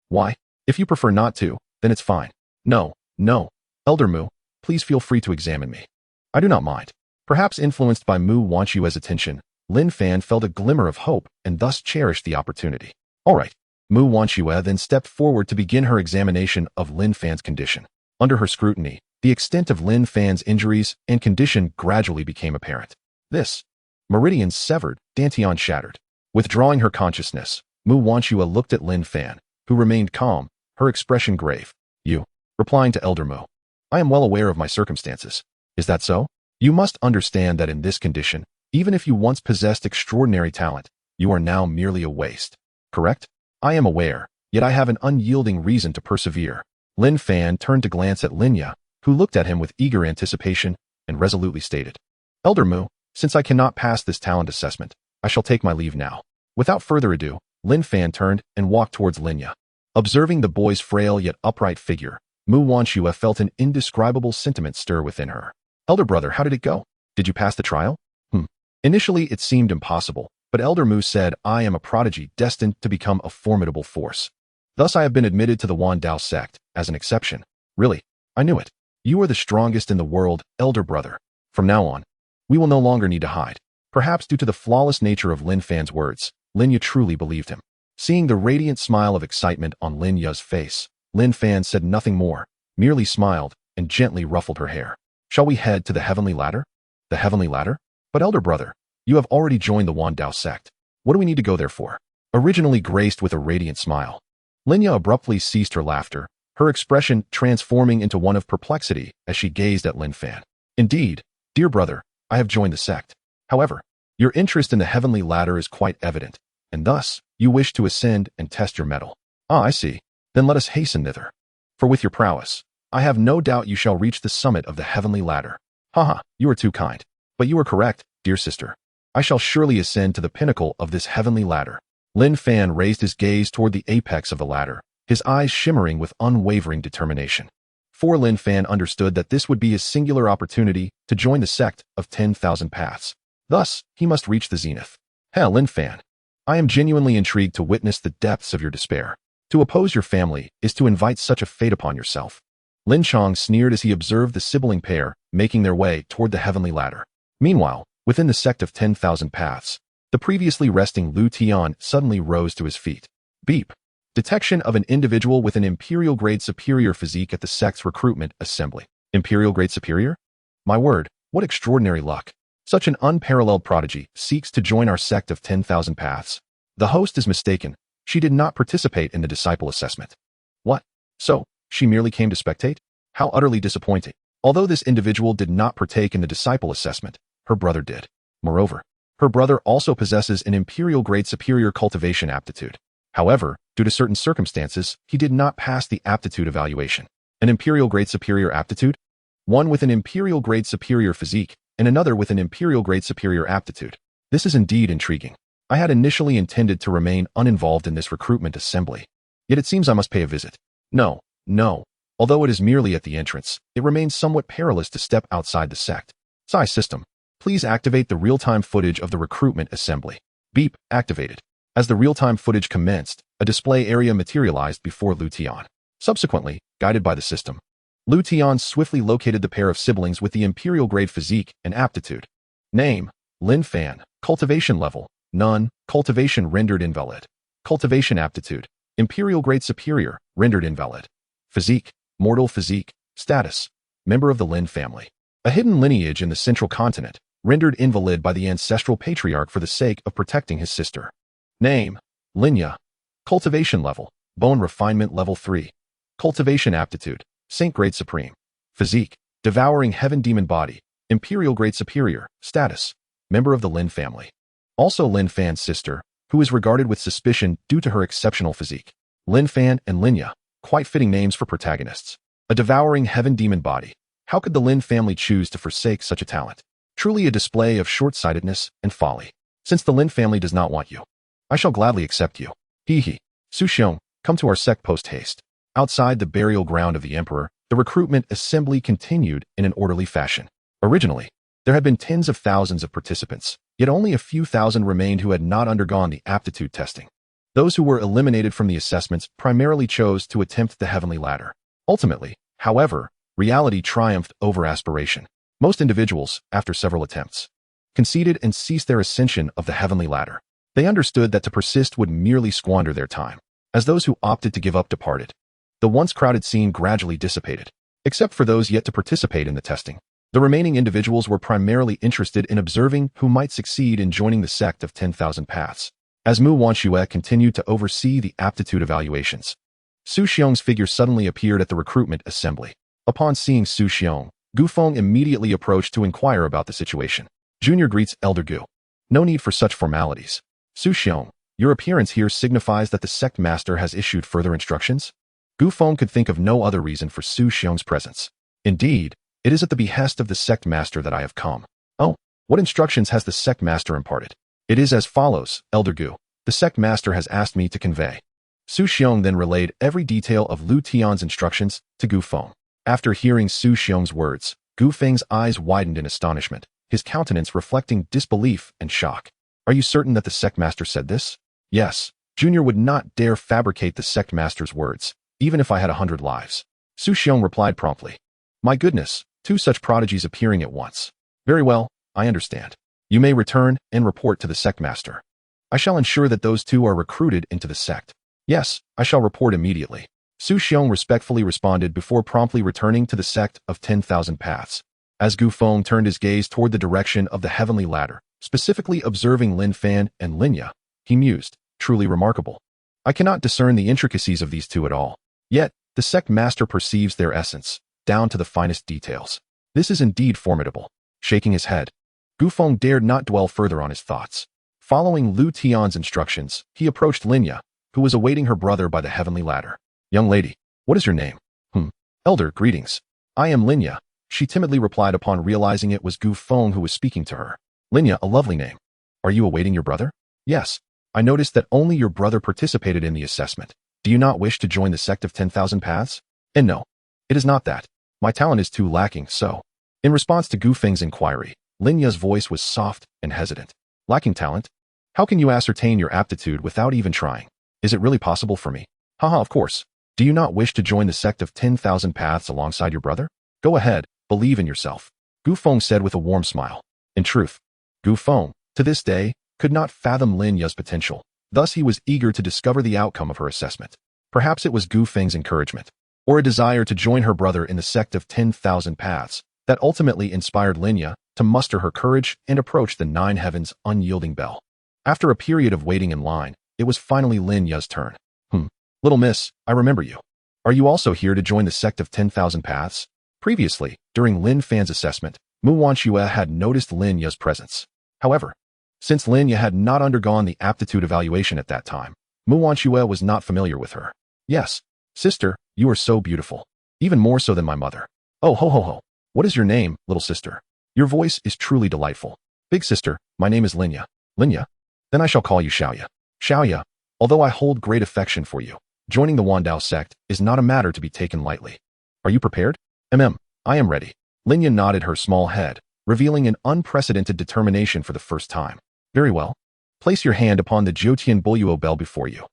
Why? If you prefer not to, then it's fine. No. Elder Mu, please feel free to examine me. I do not mind. Perhaps influenced by Mu Wanxue's attention, Lin Fan felt a glimmer of hope and thus cherished the opportunity. All right. Mu Wanxue then stepped forward to begin her examination of Lin Fan's condition. Under her scrutiny, the extent of Lin Fan's injuries and condition gradually became apparent. This, meridian severed, Dantian shattered. Withdrawing her consciousness, Mu Wanxue looked at Lin Fan, who remained calm, her expression grave. You, replying to Elder Mu. I am well aware of my circumstances. Is that so? You must understand that in this condition, even if you once possessed extraordinary talent, you are now merely a waste. Correct? I am aware, yet I have an unyielding reason to persevere. Lin Fan turned to glance at Linya, who looked at him with eager anticipation and resolutely stated, Elder Mu, since I cannot pass this talent assessment, I shall take my leave now. Without further ado, Lin Fan turned and walked towards Linya. Observing the boy's frail yet upright figure, Mu Wanxue felt an indescribable sentiment stir within her. Elder brother, how did it go? Did you pass the trial? Initially it seemed impossible, but Elder Mu said, I am a prodigy destined to become a formidable force. Thus I have been admitted to the Wan Dao Sect, as an exception. Really, I knew it. You are the strongest in the world, elder brother. From now on, we will no longer need to hide. Perhaps due to the flawless nature of Lin Fan's words, Linya truly believed him. Seeing the radiant smile of excitement on Linya's face, Lin Fan said nothing more, merely smiled and gently ruffled her hair. Shall we head to the heavenly ladder? The heavenly ladder? But elder brother, you have already joined the Wan Dao Sect. What do we need to go there for? Originally graced with a radiant smile, Linya abruptly ceased her laughter, her expression transforming into one of perplexity as she gazed at Lin Fan. Indeed, dear brother, I have joined the sect. However, your interest in the heavenly ladder is quite evident, and thus, you wish to ascend and test your mettle. I see. Then let us hasten thither. For with your prowess, I have no doubt you shall reach the summit of the heavenly ladder. Haha, you are too kind. But you are correct, dear sister. I shall surely ascend to the pinnacle of this heavenly ladder. Lin Fan raised his gaze toward the apex of the ladder, his eyes shimmering with unwavering determination. For Lin Fan understood that this would be his singular opportunity to join the sect of 10,000 paths. Thus, he must reach the zenith. Lin Fan, I am genuinely intrigued to witness the depths of your despair. To oppose your family is to invite such a fate upon yourself. Lin Chong sneered as he observed the sibling pair making their way toward the heavenly ladder. Meanwhile, within the sect of 10,000 Paths, the previously resting Liutian suddenly rose to his feet. Beep. Detection of an individual with an imperial-grade superior physique at the sect's recruitment assembly. Imperial-grade superior? My word, what extraordinary luck. Such an unparalleled prodigy seeks to join our sect of 10,000 Paths. The host is mistaken. She did not participate in the disciple assessment. What? So, she merely came to spectate? How utterly disappointing. Although this individual did not partake in the disciple assessment, her brother did. Moreover, her brother also possesses an imperial-grade superior cultivation aptitude. However, due to certain circumstances, he did not pass the aptitude evaluation. An imperial-grade superior aptitude? One with an imperial-grade superior physique, and another with an imperial-grade superior aptitude. This is indeed intriguing. I had initially intended to remain uninvolved in this recruitment assembly. Yet it seems I must pay a visit. No. Although it is merely at the entrance, it remains somewhat perilous to step outside the sect. Sky system, please activate the real-time footage of the recruitment assembly. Beep, activated. As the real-time footage commenced, a display area materialized before Liutian. Subsequently, guided by the system, Liutian swiftly located the pair of siblings with the imperial-grade physique and aptitude. Name, Lin Fan. Cultivation level, none. Cultivation rendered invalid. Cultivation aptitude, imperial-grade superior, rendered invalid. Physique, mortal physique. Status, member of the Lin family. A hidden lineage in the central continent, rendered invalid by the ancestral patriarch for the sake of protecting his sister. Name, Linya. Cultivation level, bone refinement level 3. Cultivation aptitude, Saint Grade Supreme. Physique, devouring heaven demon body, imperial grade superior. Status, member of the Lin family. Also Lin Fan's sister, who is regarded with suspicion due to her exceptional physique. Lin Fan and Linya, quite fitting names for protagonists. A devouring heaven demon body. How could the Lin family choose to forsake such a talent? Truly a display of short-sightedness and folly. Since the Lin family does not want you, I shall gladly accept you. Hee. Su Xiong, come to our sect post-haste. Outside the burial ground of the emperor, the recruitment assembly continued in an orderly fashion. Originally, there had been tens of thousands of participants, yet only a few thousand remained who had not undergone the aptitude testing. Those who were eliminated from the assessments primarily chose to attempt the heavenly ladder. Ultimately, however, reality triumphed over aspiration. Most individuals, after several attempts, conceded and ceased their ascension of the heavenly ladder. They understood that to persist would merely squander their time. As those who opted to give up departed, the once crowded scene gradually dissipated. Except for those yet to participate in the testing, the remaining individuals were primarily interested in observing who might succeed in joining the sect of 10,000 Paths. As Mu Wanxue continued to oversee the aptitude evaluations, Su Xiong's figure suddenly appeared at the recruitment assembly. Upon seeing Su Xiong, Gu Feng immediately approached to inquire about the situation. Junior greets Elder Gu. No need for such formalities. Su Xiong, your appearance here signifies that the sect master has issued further instructions? Gu Feng could think of no other reason for Su Xiong's presence. Indeed, it is at the behest of the sect master that I have come. Oh, what instructions has the sect master imparted? It is as follows, Elder Gu. The sect master has asked me to convey. Su Xiong then relayed every detail of Lu Tian's instructions to Gu Feng. After hearing Su Xiong's words, Gu Feng's eyes widened in astonishment, his countenance reflecting disbelief and shock. Are you certain that the sect master said this? Yes. Junior would not dare fabricate the sect master's words, even if I had 100 lives. Su Xiong replied promptly. My goodness, 2 such prodigies appearing at once. Very well, I understand. You may return and report to the sect master. I shall ensure that those 2 are recruited into the sect. Yes, I shall report immediately. Su Xiong respectfully responded before promptly returning to the sect of 10,000 Paths. As Gu Feng turned his gaze toward the direction of the heavenly ladder, specifically observing Lin Fan and Linya, he mused, truly remarkable. I cannot discern the intricacies of these 2 at all. Yet, the sect master perceives their essence, down to the finest details. This is indeed formidable. Shaking his head, Gu Feng dared not dwell further on his thoughts. Following Lu Tian's instructions, he approached Linya, who was awaiting her brother by the heavenly ladder. Young lady, what is your name? Elder, greetings. I am Linya, she timidly replied upon realizing it was Gu Feng who was speaking to her. Linya, a lovely name. Are you awaiting your brother? Yes. I noticed that only your brother participated in the assessment. Do you not wish to join the sect of 10,000 Paths? And no, it is not that. My talent is too lacking, so. In response to Gu Feng's inquiry, Linya's voice was soft and hesitant. Lacking talent? How can you ascertain your aptitude without even trying? Is it really possible for me? Haha, of course. Do you not wish to join the sect of 10,000 paths alongside your brother? Go ahead, believe in yourself, Gu Feng said with a warm smile. In truth, Gu Feng, to this day, could not fathom Lin Ya's potential. Thus he was eager to discover the outcome of her assessment. Perhaps it was Gu Feng's encouragement, or a desire to join her brother in the sect of 10,000 paths, that ultimately inspired Lin Ya to muster her courage and approach the Nine Heavens' unyielding bell. After a period of waiting in line, it was finally Lin Ya's turn. Little miss, I remember you. Are you also here to join the sect of 10,000 paths? Previously, during Lin Fan's assessment, Mu Wanxue had noticed Lin Ya's presence. However, since Lin Ya had not undergone the aptitude evaluation at that time, Mu Wanxue was not familiar with her. Yes, sister, you are so beautiful. Even more so than my mother. Oh, ho ho ho. What is your name, little sister? Your voice is truly delightful. Big sister, my name is Lin Ya. Lin Ya? Then I shall call you Xiaoya. Xiaoya, although I hold great affection for you, joining the Dao Sect is not a matter to be taken lightly. Are you prepared? I am ready. Lin Ya nodded her small head, revealing an unprecedented determination for the first time. Very well. Place your hand upon the Jiutian Buluo bell before you.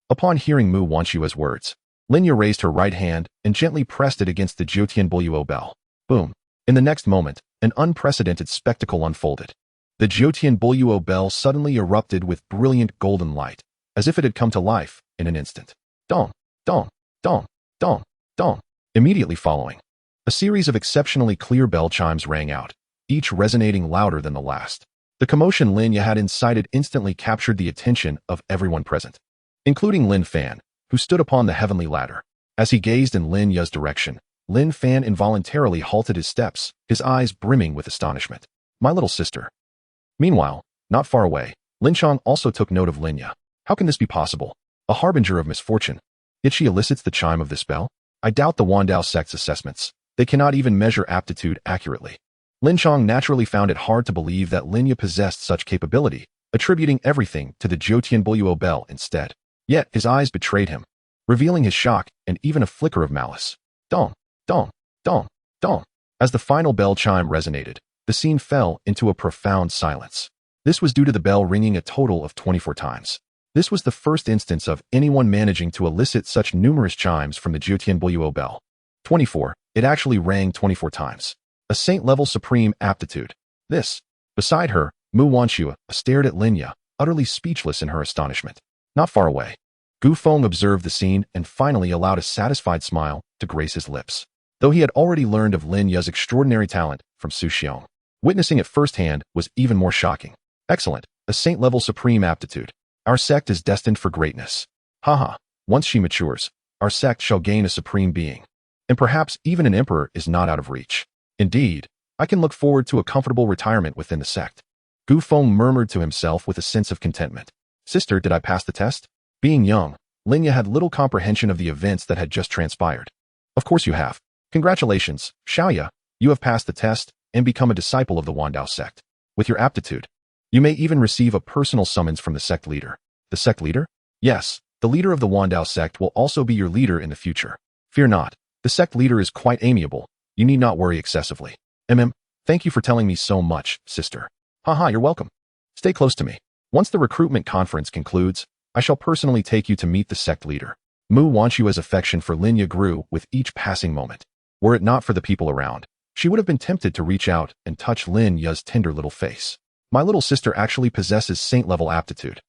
Upon hearing Mu Wanxue's words, Lin Ya raised her right hand and gently pressed it against the Jiutian Buluo bell. Boom. In the next moment, an unprecedented spectacle unfolded. The Jiutian Buluo bell suddenly erupted with brilliant golden light, as if it had come to life in an instant. Dong, dong, dong, dong, dong. Immediately following, a series of exceptionally clear bell chimes rang out, each resonating louder than the last. The commotion Lin Ya had incited instantly captured the attention of everyone present, including Lin Fan, who stood upon the heavenly ladder. As he gazed in Lin Ya's direction, Lin Fan involuntarily halted his steps, his eyes brimming with astonishment. My little sister. Meanwhile, not far away, Lin Chong also took note of Lin Ya. How can this be possible? A harbinger of misfortune. Yet she elicits the chime of this bell? I doubt the Dao Sect's assessments. They cannot even measure aptitude accurately. Lin Chong naturally found it hard to believe that Lin Ya possessed such capability, attributing everything to the Jiutian Buluo bell instead. Yet his eyes betrayed him, revealing his shock and even a flicker of malice. Dong, dong, dong, dong. As the final bell chime resonated, the scene fell into a profound silence. This was due to the bell ringing a total of 24 times. This was the first instance of anyone managing to elicit such numerous chimes from the Jiutian Buluo bell. 24. It actually rang 24 times. A saint-level supreme aptitude. This. Beside her, Mu Wanxue stared at Lin Ya, utterly speechless in her astonishment. Not far away, Gu Feng observed the scene and finally allowed a satisfied smile to grace his lips. Though he had already learned of Lin Ya's extraordinary talent from Su Xiong, witnessing it firsthand was even more shocking. Excellent. A saint-level supreme aptitude. Our sect is destined for greatness. Haha. Once she matures, our sect shall gain a supreme being. And perhaps even an emperor is not out of reach. Indeed, I can look forward to a comfortable retirement within the sect. Gu Feng murmured to himself with a sense of contentment. Sister, did I pass the test? Being young, Lin Ya had little comprehension of the events that had just transpired. Of course you have. Congratulations, Xiaoya. You have passed the test and become a disciple of the Dao Sect. With your aptitude, you may even receive a personal summons from the sect leader. The sect leader? Yes, the leader of the Dao Sect will also be your leader in the future. Fear not. The sect leader is quite amiable. You need not worry excessively. Thank you for telling me so much, sister. Haha, you're welcome. Stay close to me. Once the recruitment conference concludes, I shall personally take you to meet the sect leader. Mu Wanxue's affection for Lin Ya grew with each passing moment. Were it not for the people around, she would have been tempted to reach out and touch Lin Ya's tender little face. My little sister actually possesses saint-level aptitude.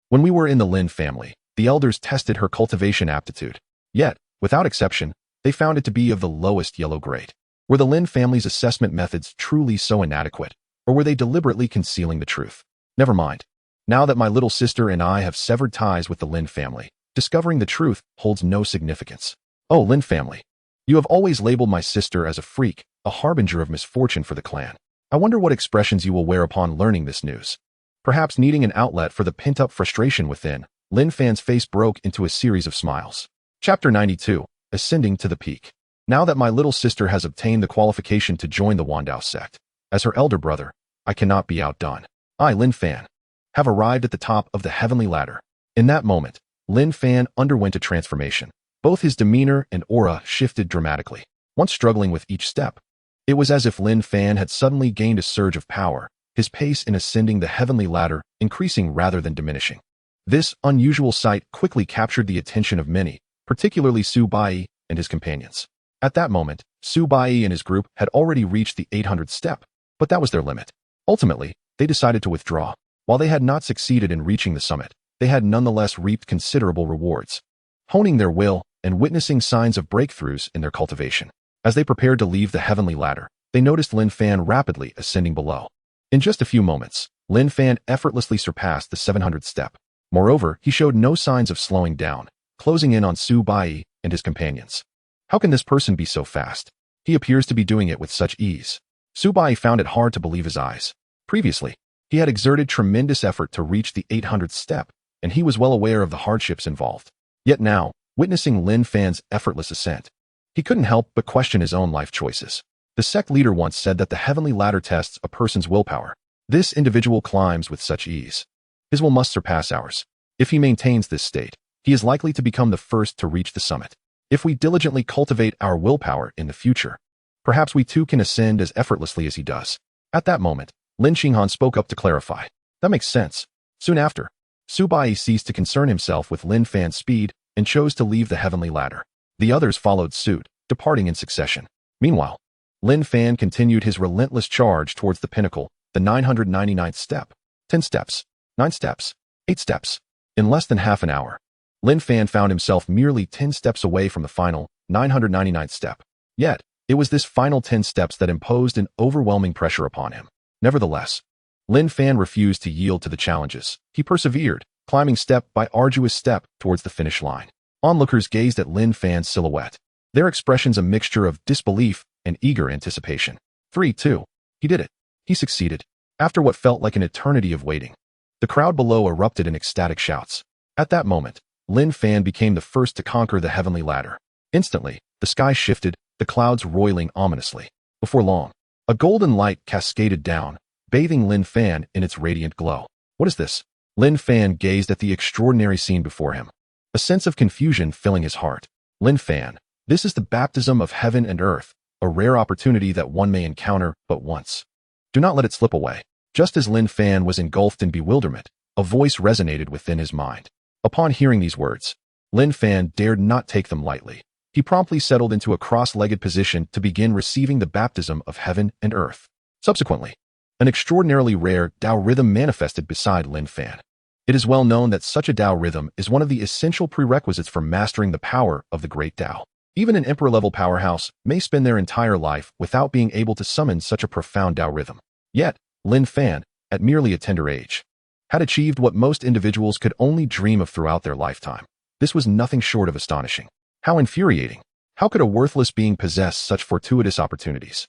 When we were in the Lin family, the elders tested her cultivation aptitude. Yet, without exception, they found it to be of the lowest yellow grade. Were the Lin family's assessment methods truly so inadequate, or were they deliberately concealing the truth? Never mind. Now that my little sister and I have severed ties with the Lin family, discovering the truth holds no significance. Oh, Lin family. You have always labeled my sister as a freak, a harbinger of misfortune for the clan. I wonder what expressions you will wear upon learning this news. Perhaps needing an outlet for the pent-up frustration within, Lin Fan's face broke into a series of smiles. Chapter 92. Ascending to the Peak. Now that my little sister has obtained the qualification to join the Dao Sect, as her elder brother, I cannot be outdone. I, Lin Fan, have arrived at the top of the heavenly ladder. In that moment, Lin Fan underwent a transformation. Both his demeanor and aura shifted dramatically. Once struggling with each step, it was as if Lin Fan had suddenly gained a surge of power, his pace in ascending the heavenly ladder increasing rather than diminishing. This unusual sight quickly captured the attention of many, particularly Su Bai and his companions. At that moment, Su Bai and his group had already reached the 800th step, but that was their limit. Ultimately, they decided to withdraw. While they had not succeeded in reaching the summit, they had nonetheless reaped considerable rewards, honing their will and witnessing signs of breakthroughs in their cultivation. As they prepared to leave the heavenly ladder, they noticed Lin Fan rapidly ascending below. In just a few moments, Lin Fan effortlessly surpassed the 700th step. Moreover, he showed no signs of slowing down, closing in on Su Bai and his companions. How can this person be so fast? He appears to be doing it with such ease. Su Bai found it hard to believe his eyes. Previously, he had exerted tremendous effort to reach the 800th step, and he was well aware of the hardships involved. Yet now, witnessing Lin Fan's effortless ascent, he couldn't help but question his own life choices. The sect leader once said that the heavenly ladder tests a person's willpower. This individual climbs with such ease. His will must surpass ours. If he maintains this state, he is likely to become the first to reach the summit. If we diligently cultivate our willpower in the future, perhaps we too can ascend as effortlessly as he does. At that moment, Lin Xinghan spoke up to clarify. That makes sense. Soon after, Su Bai ceased to concern himself with Lin Fan's speed and chose to leave the heavenly ladder. The others followed suit, departing in succession. Meanwhile, Lin Fan continued his relentless charge towards the pinnacle, the 999th step. 10 steps, 9 steps, 8 steps. In less than half an hour, Lin Fan found himself merely 10 steps away from the final, 999th step. Yet, it was this final 10 steps that imposed an overwhelming pressure upon him. Nevertheless, Lin Fan refused to yield to the challenges. He persevered, climbing step by arduous step towards the finish line. Onlookers gazed at Lin Fan's silhouette, their expressions a mixture of disbelief and eager anticipation. 3, 2. He did it. He succeeded. After what felt like an eternity of waiting, the crowd below erupted in ecstatic shouts. At that moment, Lin Fan became the first to conquer the heavenly ladder. Instantly, the sky shifted, the clouds roiling ominously. Before long, a golden light cascaded down, bathing Lin Fan in its radiant glow. What is this? Lin Fan gazed at the extraordinary scene before him, a sense of confusion filling his heart. Lin Fan, this is the baptism of heaven and earth, a rare opportunity that one may encounter but once. Do not let it slip away. Just as Lin Fan was engulfed in bewilderment, a voice resonated within his mind. Upon hearing these words, Lin Fan dared not take them lightly. He promptly settled into a cross-legged position to begin receiving the baptism of heaven and earth. Subsequently, an extraordinarily rare Dao rhythm manifested beside Lin Fan. It is well known that such a Dao rhythm is one of the essential prerequisites for mastering the power of the great Dao. Even an emperor-level powerhouse may spend their entire life without being able to summon such a profound Dao rhythm. Yet, Lin Fan, at merely a tender age, had achieved what most individuals could only dream of throughout their lifetime. This was nothing short of astonishing. How infuriating! How could a worthless being possess such fortuitous opportunities?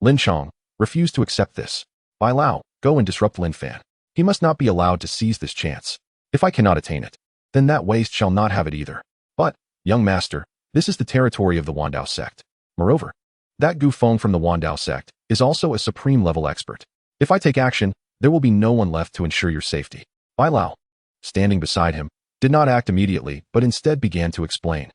Lin Chong, refused to accept this. Bai Lao, go and disrupt Lin Fan. He must not be allowed to seize this chance. If I cannot attain it, then that waste shall not have it either. But, young master, this is the territory of the Wandao Sect. Moreover, that Gu Feng from the Wandao Sect is also a supreme level expert. If I take action, there will be no one left to ensure your safety. Bai Lao, standing beside him, did not act immediately, but instead began to explain.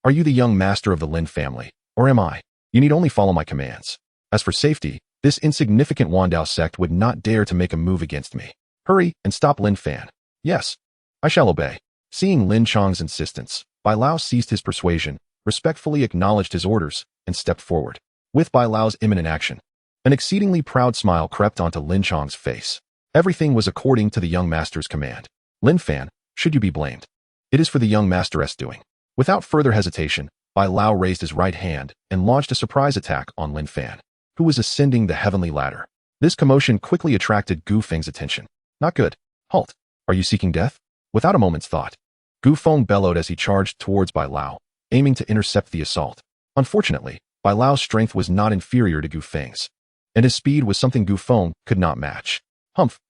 Are you the young master of the Lin family, or am I? You need only follow my commands. As for safety, this insignificant Wandao sect would not dare to make a move against me. Hurry and stop Lin Fan. Yes, I shall obey. Seeing Lin Chong's insistence, Bai Lao ceased his persuasion, respectfully acknowledged his orders, and stepped forward. With Bai Lao's imminent action, an exceedingly proud smile crept onto Lin Chong's face. Everything was according to the young master's command. Lin Fan, should you be blamed? It is for the young master's doing. Without further hesitation, Bai Lao raised his right hand and launched a surprise attack on Lin Fan, who was ascending the heavenly ladder. This commotion quickly attracted Gu Feng's attention. Not good. Halt. Are you seeking death? Without a moment's thought, Gu Feng bellowed as he charged towards Bai Lao, aiming to intercept the assault. Unfortunately, Bai Lao's strength was not inferior to Gu Feng's, and his speed was something Gu Feng could not match.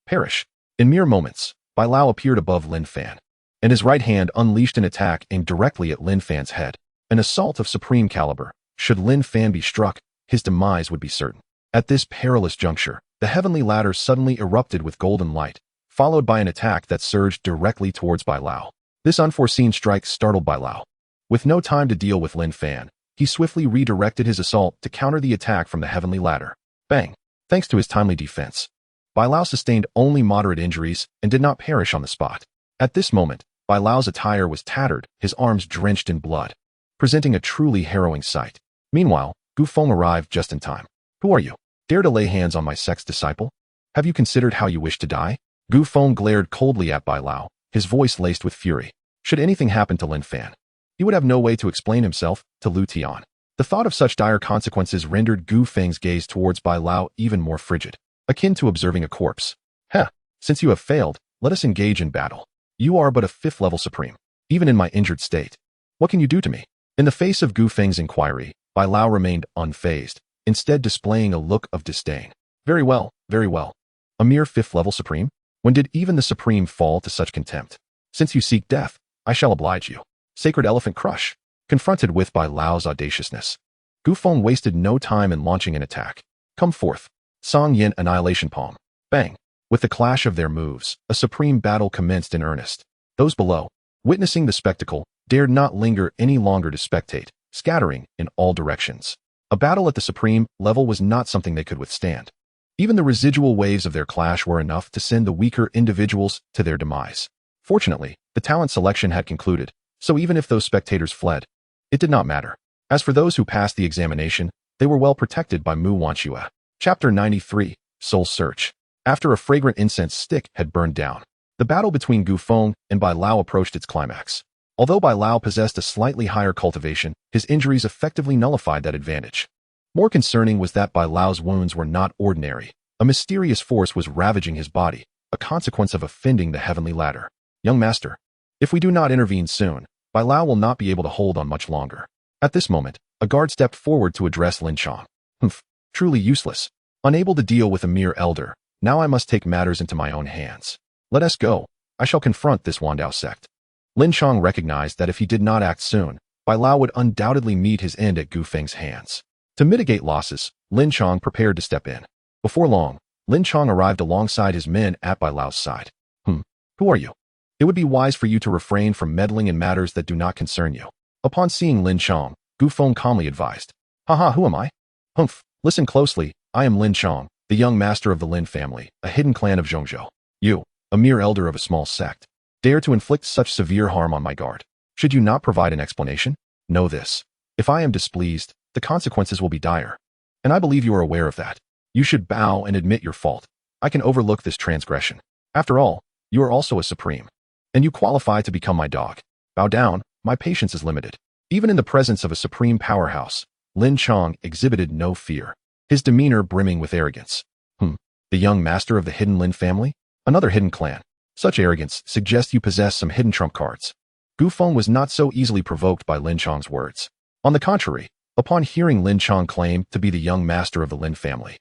Perish. In mere moments, Bai Lao appeared above Lin Fan, and his right hand unleashed an attack aimed directly at Lin Fan's head. An assault of supreme caliber. Should Lin Fan be struck, his demise would be certain. At this perilous juncture, the heavenly ladder suddenly erupted with golden light, followed by an attack that surged directly towards Bai Lao. This unforeseen strike startled Bai Lao. With no time to deal with Lin Fan, he swiftly redirected his assault to counter the attack from the heavenly ladder. Bang! Thanks to his timely defense, Bai Lao sustained only moderate injuries and did not perish on the spot. At this moment, Bai Lao's attire was tattered, his arms drenched in blood, presenting a truly harrowing sight. Meanwhile, Gu Feng arrived just in time. Who are you? Dare to lay hands on my sect's disciple? Have you considered how you wish to die? Gu Feng glared coldly at Bai Lao, his voice laced with fury. Should anything happen to Lin Fan, he would have no way to explain himself to Liutian. The thought of such dire consequences rendered Gu Feng's gaze towards Bai Lao even more frigid, akin to observing a corpse. Since you have failed, let us engage in battle. You are but a 5th level supreme, even in my injured state. What can you do to me? In the face of Gu Feng's inquiry, Bai Lao remained unfazed, instead displaying a look of disdain. Very well, very well. A mere 5th level supreme? When did even the supreme fall to such contempt? Since you seek death, I shall oblige you. Sacred Elephant Crush. Confronted with Bai Lao's audaciousness, Gu Feng wasted no time in launching an attack. Come forth. Song Yin Annihilation Palm. Bang. With the clash of their moves, a supreme battle commenced in earnest. Those below, witnessing the spectacle, dared not linger any longer to spectate, scattering in all directions. A battle at the supreme level was not something they could withstand. Even the residual waves of their clash were enough to send the weaker individuals to their demise. Fortunately, the talent selection had concluded, so even if those spectators fled, it did not matter. As for those who passed the examination, they were well protected by Mu Wanxue. Chapter 93, Soul Search. After a fragrant incense stick had burned down, the battle between Gu Feng and Bai Lao approached its climax. Although Bai Lao possessed a slightly higher cultivation, his injuries effectively nullified that advantage. More concerning was that Bai Lao's wounds were not ordinary. A mysterious force was ravaging his body, a consequence of offending the heavenly ladder. Young master, if we do not intervene soon, Bai Lao will not be able to hold on much longer. At this moment, a guard stepped forward to address Lin Chong. Truly useless. Unable to deal with a mere elder, now I must take matters into my own hands. Let us go. I shall confront this Dao Sect. Lin Chong recognized that if he did not act soon, Bai Lao would undoubtedly meet his end at Gu Feng's hands. To mitigate losses, Lin Chong prepared to step in. Before long, Lin Chong arrived alongside his men at Bai Lao's side. Who are you? It would be wise for you to refrain from meddling in matters that do not concern you. Upon seeing Lin Chong, Gu Feng calmly advised. Who am I? Listen closely, I am Lin Chong, the young master of the Lin family, a hidden clan of Zhongzhou. You, a mere elder of a small sect, dare to inflict such severe harm on my guard. Should you not provide an explanation? Know this. If I am displeased, the consequences will be dire. And I believe you are aware of that. You should bow and admit your fault. I can overlook this transgression. After all, you are also a supreme. And you qualify to become my dog. Bow down, my patience is limited. Even in the presence of a supreme powerhouse, Lin Chong exhibited no fear, his demeanor brimming with arrogance. The young master of the hidden Lin family? Another hidden clan. Such arrogance suggests you possess some hidden trump cards. Gu Feng was not so easily provoked by Lin Chong's words. On the contrary, upon hearing Lin Chong claim to be the young master of the Lin family,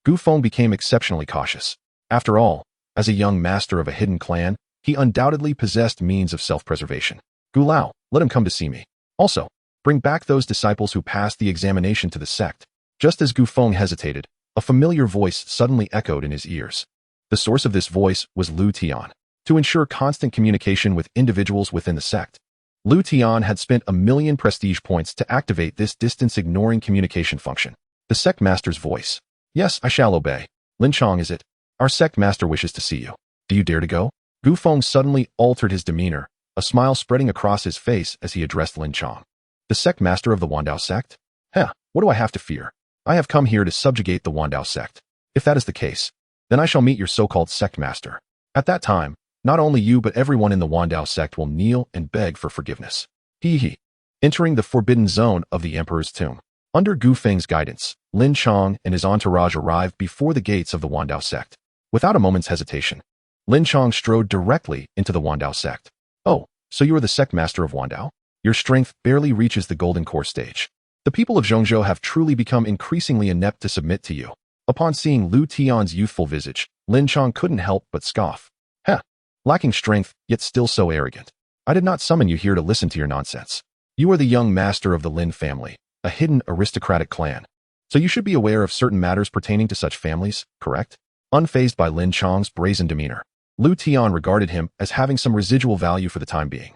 Gu Feng became exceptionally cautious. After all, as a young master of a hidden clan, he undoubtedly possessed means of self-preservation. Gu Lao, let him come to see me. Also, bring back those disciples who passed the examination to the sect. Just as Gu Feng hesitated, a familiar voice suddenly echoed in his ears. The source of this voice was Liutian. To ensure constant communication with individuals within the sect, Liutian had spent 1,000,000 prestige points to activate this distance-ignoring communication function. The sect master's voice. Yes, I shall obey. Lin Chong, is it? Our sect master wishes to see you. Do you dare to go? Gu Feng suddenly altered his demeanor, a smile spreading across his face as he addressed Lin Chong. The sect master of the Dao Sect? What do I have to fear? I have come here to subjugate the Dao Sect. If that is the case, then I shall meet your so-called sect master. At that time, not only you but everyone in the Dao Sect will kneel and beg for forgiveness. Entering the forbidden zone of the Emperor's tomb. Under Gu Feng's guidance, Lin Chong and his entourage arrived before the gates of the Dao Sect. Without a moment's hesitation, Lin Chong strode directly into the Dao Sect. Oh, so you are the sect master of Dao? Your strength barely reaches the golden core stage. The people of Zhongzhou have truly become increasingly inept to submit to you. Upon seeing Liu Tian's youthful visage, Lin Chong couldn't help but scoff. Lacking strength, yet still so arrogant. I did not summon you here to listen to your nonsense. You are the young master of the Lin family, a hidden aristocratic clan. So you should be aware of certain matters pertaining to such families, correct? Unfazed by Lin Chong's brazen demeanor, Liu Tian regarded him as having some residual value for the time being.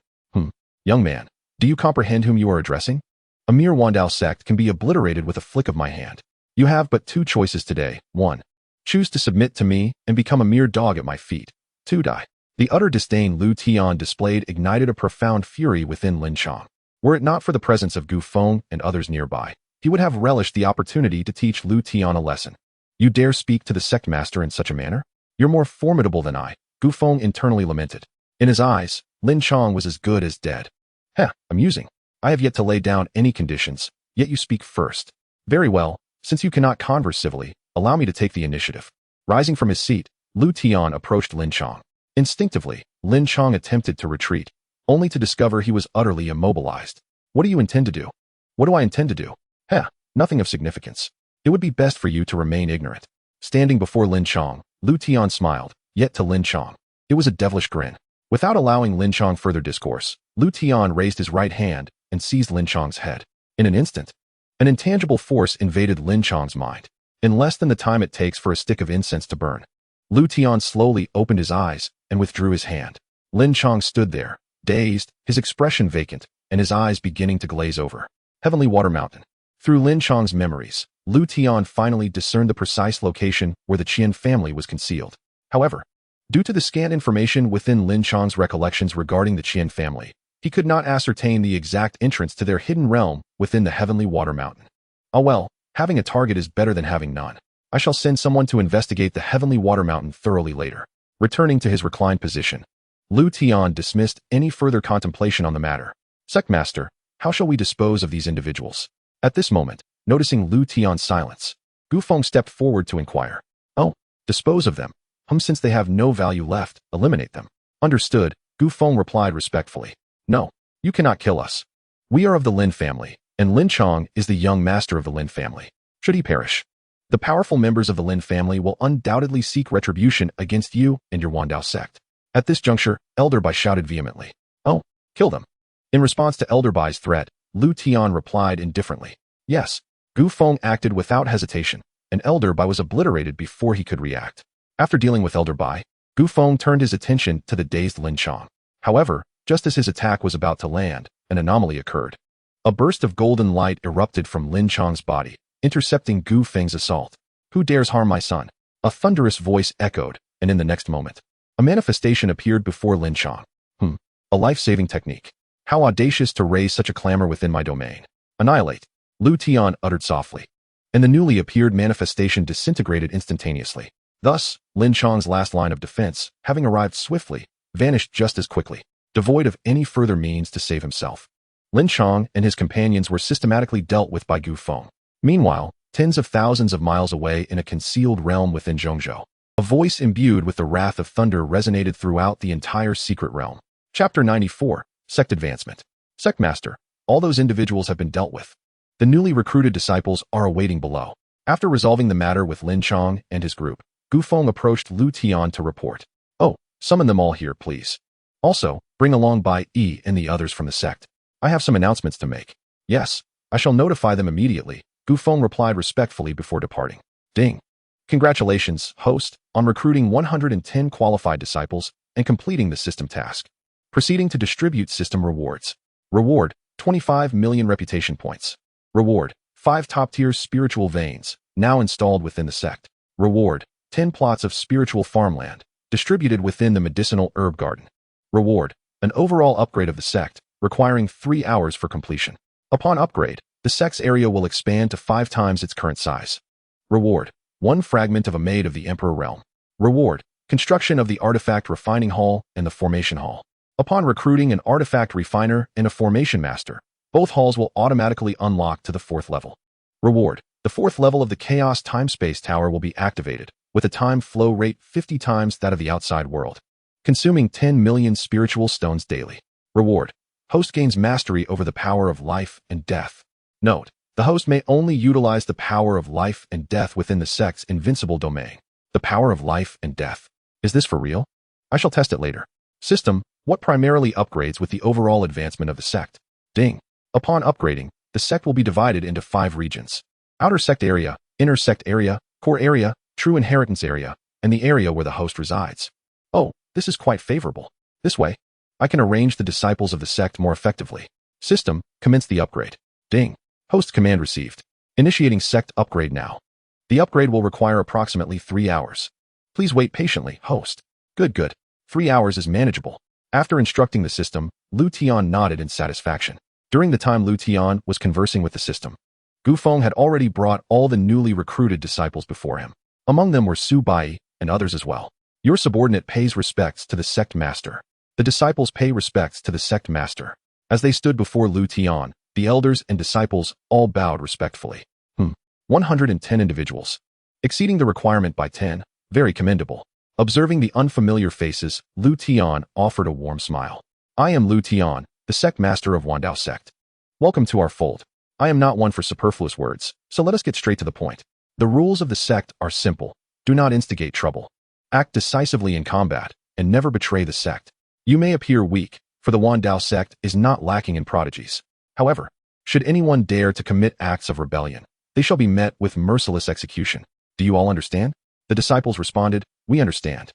Young man, do you comprehend whom you are addressing? A mere Dao sect can be obliterated with a flick of my hand. You have but two choices today. 1. Choose to submit to me and become a mere dog at my feet. To die. The utter disdain Liutian displayed ignited a profound fury within Lin Chong. Were it not for the presence of Gu Feng and others nearby, he would have relished the opportunity to teach Liutian a lesson. You dare speak to the sect master in such a manner? You're more formidable than I, Gu Feng internally lamented. In his eyes, Lin Chong was as good as dead. Heh, amusing. I have yet to lay down any conditions, yet you speak first. Very well, since you cannot converse civilly, allow me to take the initiative. Rising from his seat, Liutian approached Lin Chong. Instinctively, Lin Chong attempted to retreat, only to discover he was utterly immobilized. What do you intend to do? What do I intend to do? Heh, nothing of significance. It would be best for you to remain ignorant. Standing before Lin Chong, Liutian smiled, yet to Lin Chong, it was a devilish grin. Without allowing Lin Chong further discourse, Liutian raised his right hand and seized Lin Chong's head. In an instant, an intangible force invaded Lin Chong's mind. In less than the time it takes for a stick of incense to burn, Liutian slowly opened his eyes and withdrew his hand. Lin Chong stood there, dazed, his expression vacant, and his eyes beginning to glaze over. Heavenly Water Mountain. Through Lin Chong's memories, Liutian finally discerned the precise location where the Qian family was concealed. However, due to the scant information within Lin Chong's recollections regarding the Qian family, he could not ascertain the exact entrance to their hidden realm within the Heavenly Water Mountain. Oh well, having a target is better than having none. I shall send someone to investigate the Heavenly Water Mountain thoroughly later. Returning to his reclined position, Liutian dismissed any further contemplation on the matter. Sectmaster, how shall we dispose of these individuals? At this moment, noticing Liutian's silence, Gu Feng stepped forward to inquire. Oh, dispose of them. Since they have no value left, eliminate them. Understood, Gu Feng replied respectfully. No, you cannot kill us. We are of the Lin family, and Lin Chong is the young master of the Lin family. Should he perish, the powerful members of the Lin family will undoubtedly seek retribution against you and your Dao Sect. At this juncture, Elder Bai shouted vehemently. Oh, kill them. In response to Elder Bai's threat, Liutian replied indifferently. Yes, Gu Feng acted without hesitation, and Elder Bai was obliterated before he could react. After dealing with Elder Bai, Gu Feng turned his attention to the dazed Lin Chong. However, just as his attack was about to land, an anomaly occurred. A burst of golden light erupted from Lin Chong's body, intercepting Gu Feng's assault. Who dares harm my son? A thunderous voice echoed, and in the next moment, a manifestation appeared before Lin Chong. A life-saving technique. How audacious to raise such a clamor within my domain. Annihilate, Liutian uttered softly, and the newly appeared manifestation disintegrated instantaneously. Thus, Lin Chong's last line of defense, having arrived swiftly, vanished just as quickly, devoid of any further means to save himself. Lin Chong and his companions were systematically dealt with by Gu Feng. Meanwhile, tens of thousands of miles away in a concealed realm within Zhongzhou, a voice imbued with the wrath of thunder resonated throughout the entire secret realm. Chapter 94, Sect Advancement. Sectmaster, all those individuals have been dealt with. The newly recruited disciples are awaiting below. After resolving the matter with Lin Chong and his group, Gu Feng approached Liutian to report. Oh, summon them all here, please. Also, bring along Bai Yi and the others from the sect. I have some announcements to make. Yes, I shall notify them immediately, Gu Feng replied respectfully before departing. Ding. Congratulations, host, on recruiting 110 qualified disciples and completing the system task. Proceeding to distribute system rewards. Reward, 25 million reputation points. Reward, 5 top-tier spiritual veins, now installed within the sect. Reward, 10 plots of spiritual farmland, distributed within the medicinal herb garden. Reward, an overall upgrade of the sect, requiring 3 hours for completion. Upon upgrade, the sect's area will expand to 5 times its current size. Reward, 1 fragment of a maid of the Emperor realm. Reward, construction of the artifact refining hall and the formation hall. Upon recruiting an artifact refiner and a formation master, both halls will automatically unlock to the 4th level. Reward, the 4th level of the Chaos Time-Space Tower will be activated, with a time flow rate 50 times that of the outside world, consuming 10 million spiritual stones daily. Reward, host gains mastery over the power of life and death. Note, the host may only utilize the power of life and death within the sect's invincible domain. The power of life and death. Is this for real? I shall test it later. System, what primarily upgrades with the overall advancement of the sect? Ding. Upon upgrading, the sect will be divided into 5 regions. Outer sect area, inner sect area, core area, true inheritance area, and the area where the host resides. Oh, this is quite favorable. This way, I can arrange the disciples of the sect more effectively. System, commence the upgrade. Ding. Host command received. Initiating sect upgrade now. The upgrade will require approximately 3 hours. Please wait patiently, host. Good. 3 hours is manageable. After instructing the system, Liutian nodded in satisfaction. During the time Liutian was conversing with the system, Gufeng had already brought all the newly recruited disciples before him. Among them were Su Bai and others as well. Your subordinate pays respects to the sect master. The disciples pay respects to the sect master. As they stood before Liutian, the elders and disciples all bowed respectfully. 110 individuals. Exceeding the requirement by 10, very commendable. Observing the unfamiliar faces, Liutian offered a warm smile. I am Liutian, the sect master of Dao Sect. Welcome to our fold. I am not one for superfluous words, so let us get straight to the point. The rules of the sect are simple. Do not instigate trouble. Act decisively in combat, and never betray the sect. You may appear weak, for the Dao Sect is not lacking in prodigies. However, should anyone dare to commit acts of rebellion, they shall be met with merciless execution. Do you all understand? The disciples responded, we understand.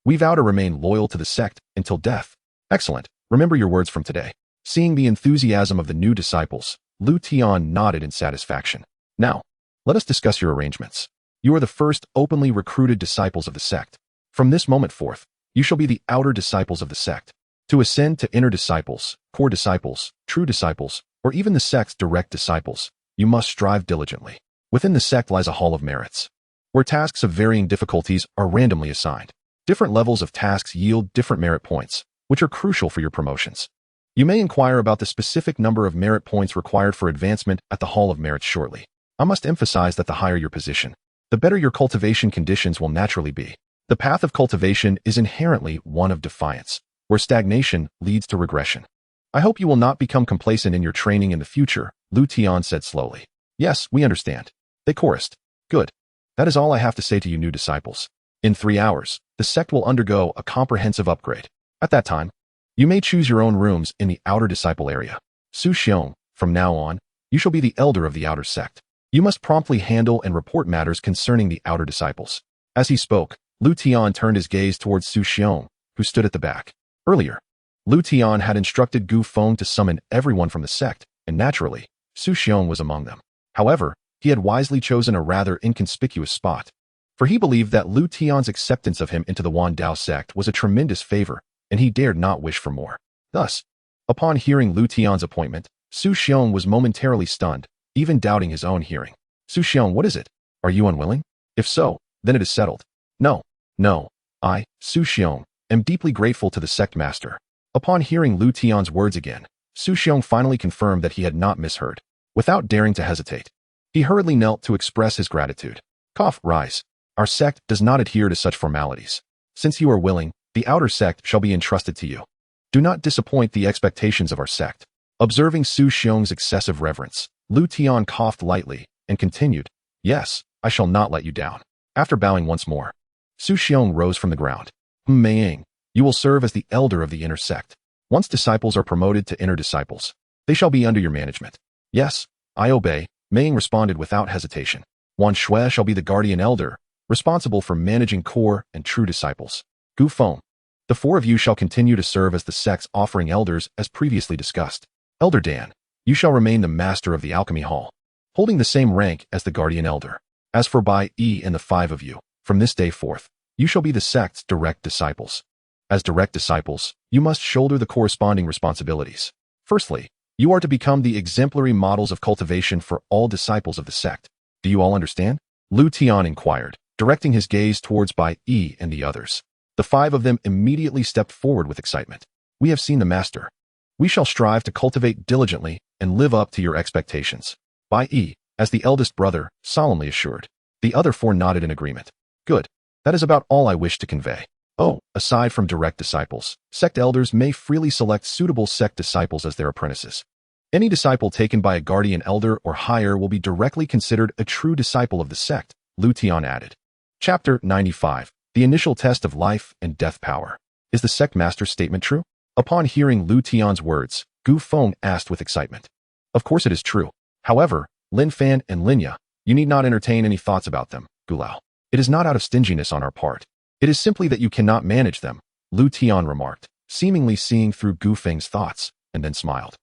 We vow to remain loyal to the sect until death. Excellent. Remember your words from today. Seeing the enthusiasm of the new disciples, Liutian nodded in satisfaction. Now, let us discuss your arrangements. You are the first openly recruited disciples of the sect. From this moment forth, you shall be the outer disciples of the sect. To ascend to inner disciples, core disciples, true disciples, or even the sect's direct disciples, you must strive diligently. Within the sect lies a hall of merits, where tasks of varying difficulties are randomly assigned. Different levels of tasks yield different merit points, which are crucial for your promotions. You may inquire about the specific number of merit points required for advancement at the Hall of Merits shortly. I must emphasize that the higher your position, the better your cultivation conditions will naturally be. The path of cultivation is inherently one of defiance, where stagnation leads to regression. I hope you will not become complacent in your training in the future, Liutian said slowly. Yes, we understand. They chorused. Good. That is all I have to say to you new disciples. In 3 hours, the sect will undergo a comprehensive upgrade. At that time, you may choose your own rooms in the outer disciple area. Su Xiong, from now on, you shall be the elder of the outer sect. You must promptly handle and report matters concerning the outer disciples. As he spoke, Liutian turned his gaze towards Su Xiong, who stood at the back. Earlier, Liutian had instructed Gufeng to summon everyone from the sect, and naturally, Su Xiong was among them. However, he had wisely chosen a rather inconspicuous spot, for he believed that Liutian's acceptance of him into the Dao Sect was a tremendous favor, and he dared not wish for more. Thus, upon hearing Liutian's appointment, Su Xiong was momentarily stunned, even doubting his own hearing. Su Xiong, what is it? Are you unwilling? If so, then it is settled. No, I, Su Xiong, am deeply grateful to the sect master. Upon hearing Liutian's words again, Su Xiong finally confirmed that he had not misheard. Without daring to hesitate, he hurriedly knelt to express his gratitude. Rise. Our sect does not adhere to such formalities. Since you are willing, the outer sect shall be entrusted to you. Do not disappoint the expectations of our sect. Observing Su Xiong's excessive reverence, Liutian coughed lightly and continued, Yes, I shall not let you down. After bowing once more, Su Xiong rose from the ground. Maying, you will serve as the elder of the inner sect. Once disciples are promoted to inner disciples, they shall be under your management. Yes, I obey, Maying responded without hesitation. Wan Shui shall be the guardian elder, responsible for managing core and true disciples. Gufeng, the 4 of you shall continue to serve as the sect's offering elders as previously discussed. Elder Dan, you shall remain the master of the alchemy hall, holding the same rank as the guardian elder. As for Bai E and the 5 of you, from this day forth, you shall be the sect's direct disciples. As direct disciples, you must shoulder the corresponding responsibilities. Firstly, you are to become the exemplary models of cultivation for all disciples of the sect. Do you all understand? Liutian inquired, directing his gaze towards Bai E and the others. The 5 of them immediately stepped forward with excitement. We have seen the master. We shall strive to cultivate diligently and live up to your expectations. Bai E, as the eldest brother, solemnly assured. The other 4 nodded in agreement. Good. That is about all I wish to convey. Oh, aside from direct disciples, sect elders may freely select suitable sect disciples as their apprentices. Any disciple taken by a guardian elder or higher will be directly considered a true disciple of the sect, Liutian added. Chapter 95. The Initial Test of Life and Death Power. Is the sect master's statement true? Upon hearing Liutian's words, Gufeng asked with excitement. Of course it is true. However, Lin Fan and Linya, you need not entertain any thoughts about them, Gulao. It is not out of stinginess on our part. It is simply that you cannot manage them, Liutian remarked, seemingly seeing through Gufeng's thoughts, and then smiled.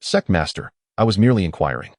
Sect master, I was merely inquiring.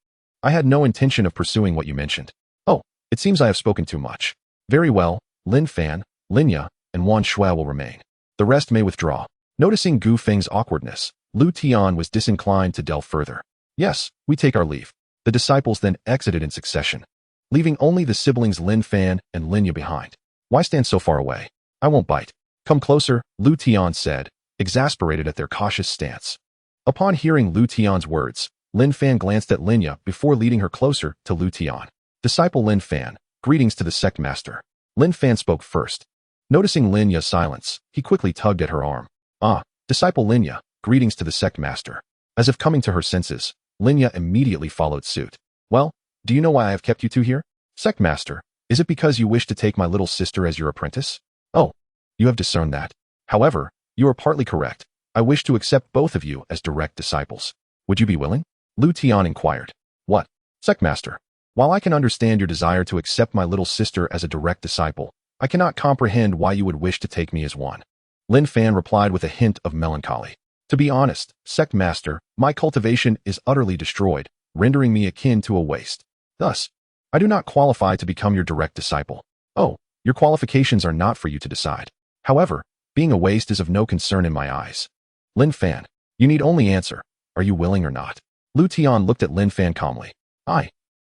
I had no intention of pursuing what you mentioned. Oh, It seems I have spoken too much. Very well, Lin Fan, Linya, and Wan Shui will remain. The rest may withdraw. Noticing Gu Feng's awkwardness, Liutian was disinclined to delve further. Yes, we take our leave. The disciples then exited in succession, leaving only the siblings Lin Fan and Linya behind. Why stand so far away? I won't bite. Come closer, Liutian said, exasperated at their cautious stance. Upon hearing Liutian's words, Lin Fan glanced at Linya before leading her closer to Liutian. Disciple Lin Fan, greetings to the sect master. Lin Fan spoke first. Noticing Linya's silence, he quickly tugged at her arm. Ah, Disciple Linya, greetings to the sect master. As if coming to her senses, Linya immediately followed suit. Well, do you know why I have kept you two here? Sect master, is it because you wish to take my little sister as your apprentice? Oh, you have discerned that. However, you are partly correct. I wish to accept both of you as direct disciples. Would you be willing? Liutian inquired. What? Sect master, while I can understand your desire to accept my little sister as a direct disciple, I cannot comprehend why you would wish to take me as one. Lin Fan replied with a hint of melancholy. To be honest, sect master, my cultivation is utterly destroyed, rendering me akin to a waste. Thus, I do not qualify to become your direct disciple. Oh, your qualifications are not for you to decide. However, being a waste is of no concern in my eyes. Lin Fan, you need only answer. Are you willing or not? Liutian looked at Lin Fan calmly.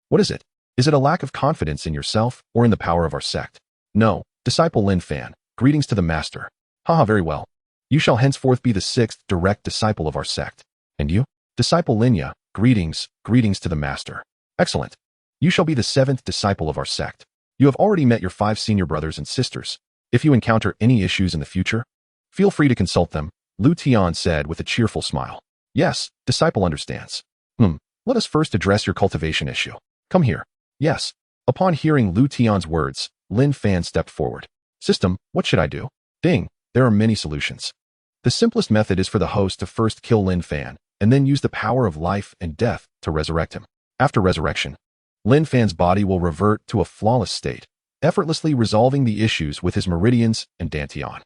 What is it? Is it a lack of confidence in yourself or in the power of our sect? No, disciple Lin Fan, greetings to the master. Haha, very well. You shall henceforth be the 6th direct disciple of our sect. And you? Disciple Linya, greetings to the master. Excellent. You shall be the 7th disciple of our sect. You have already met your 5 senior brothers and sisters. If you encounter any issues in the future, feel free to consult them, Liutian said with a cheerful smile. Yes, disciple understands. Let us first address your cultivation issue. Come here. Yes. Upon hearing Liutian's words, Lin Fan stepped forward. System, what should I do? Ding, there are many solutions. The simplest method is for the host to first kill Lin Fan, and then use the power of life and death to resurrect him. After resurrection, Lin Fan's body will revert to a flawless state, effortlessly resolving the issues with his meridians and dantian.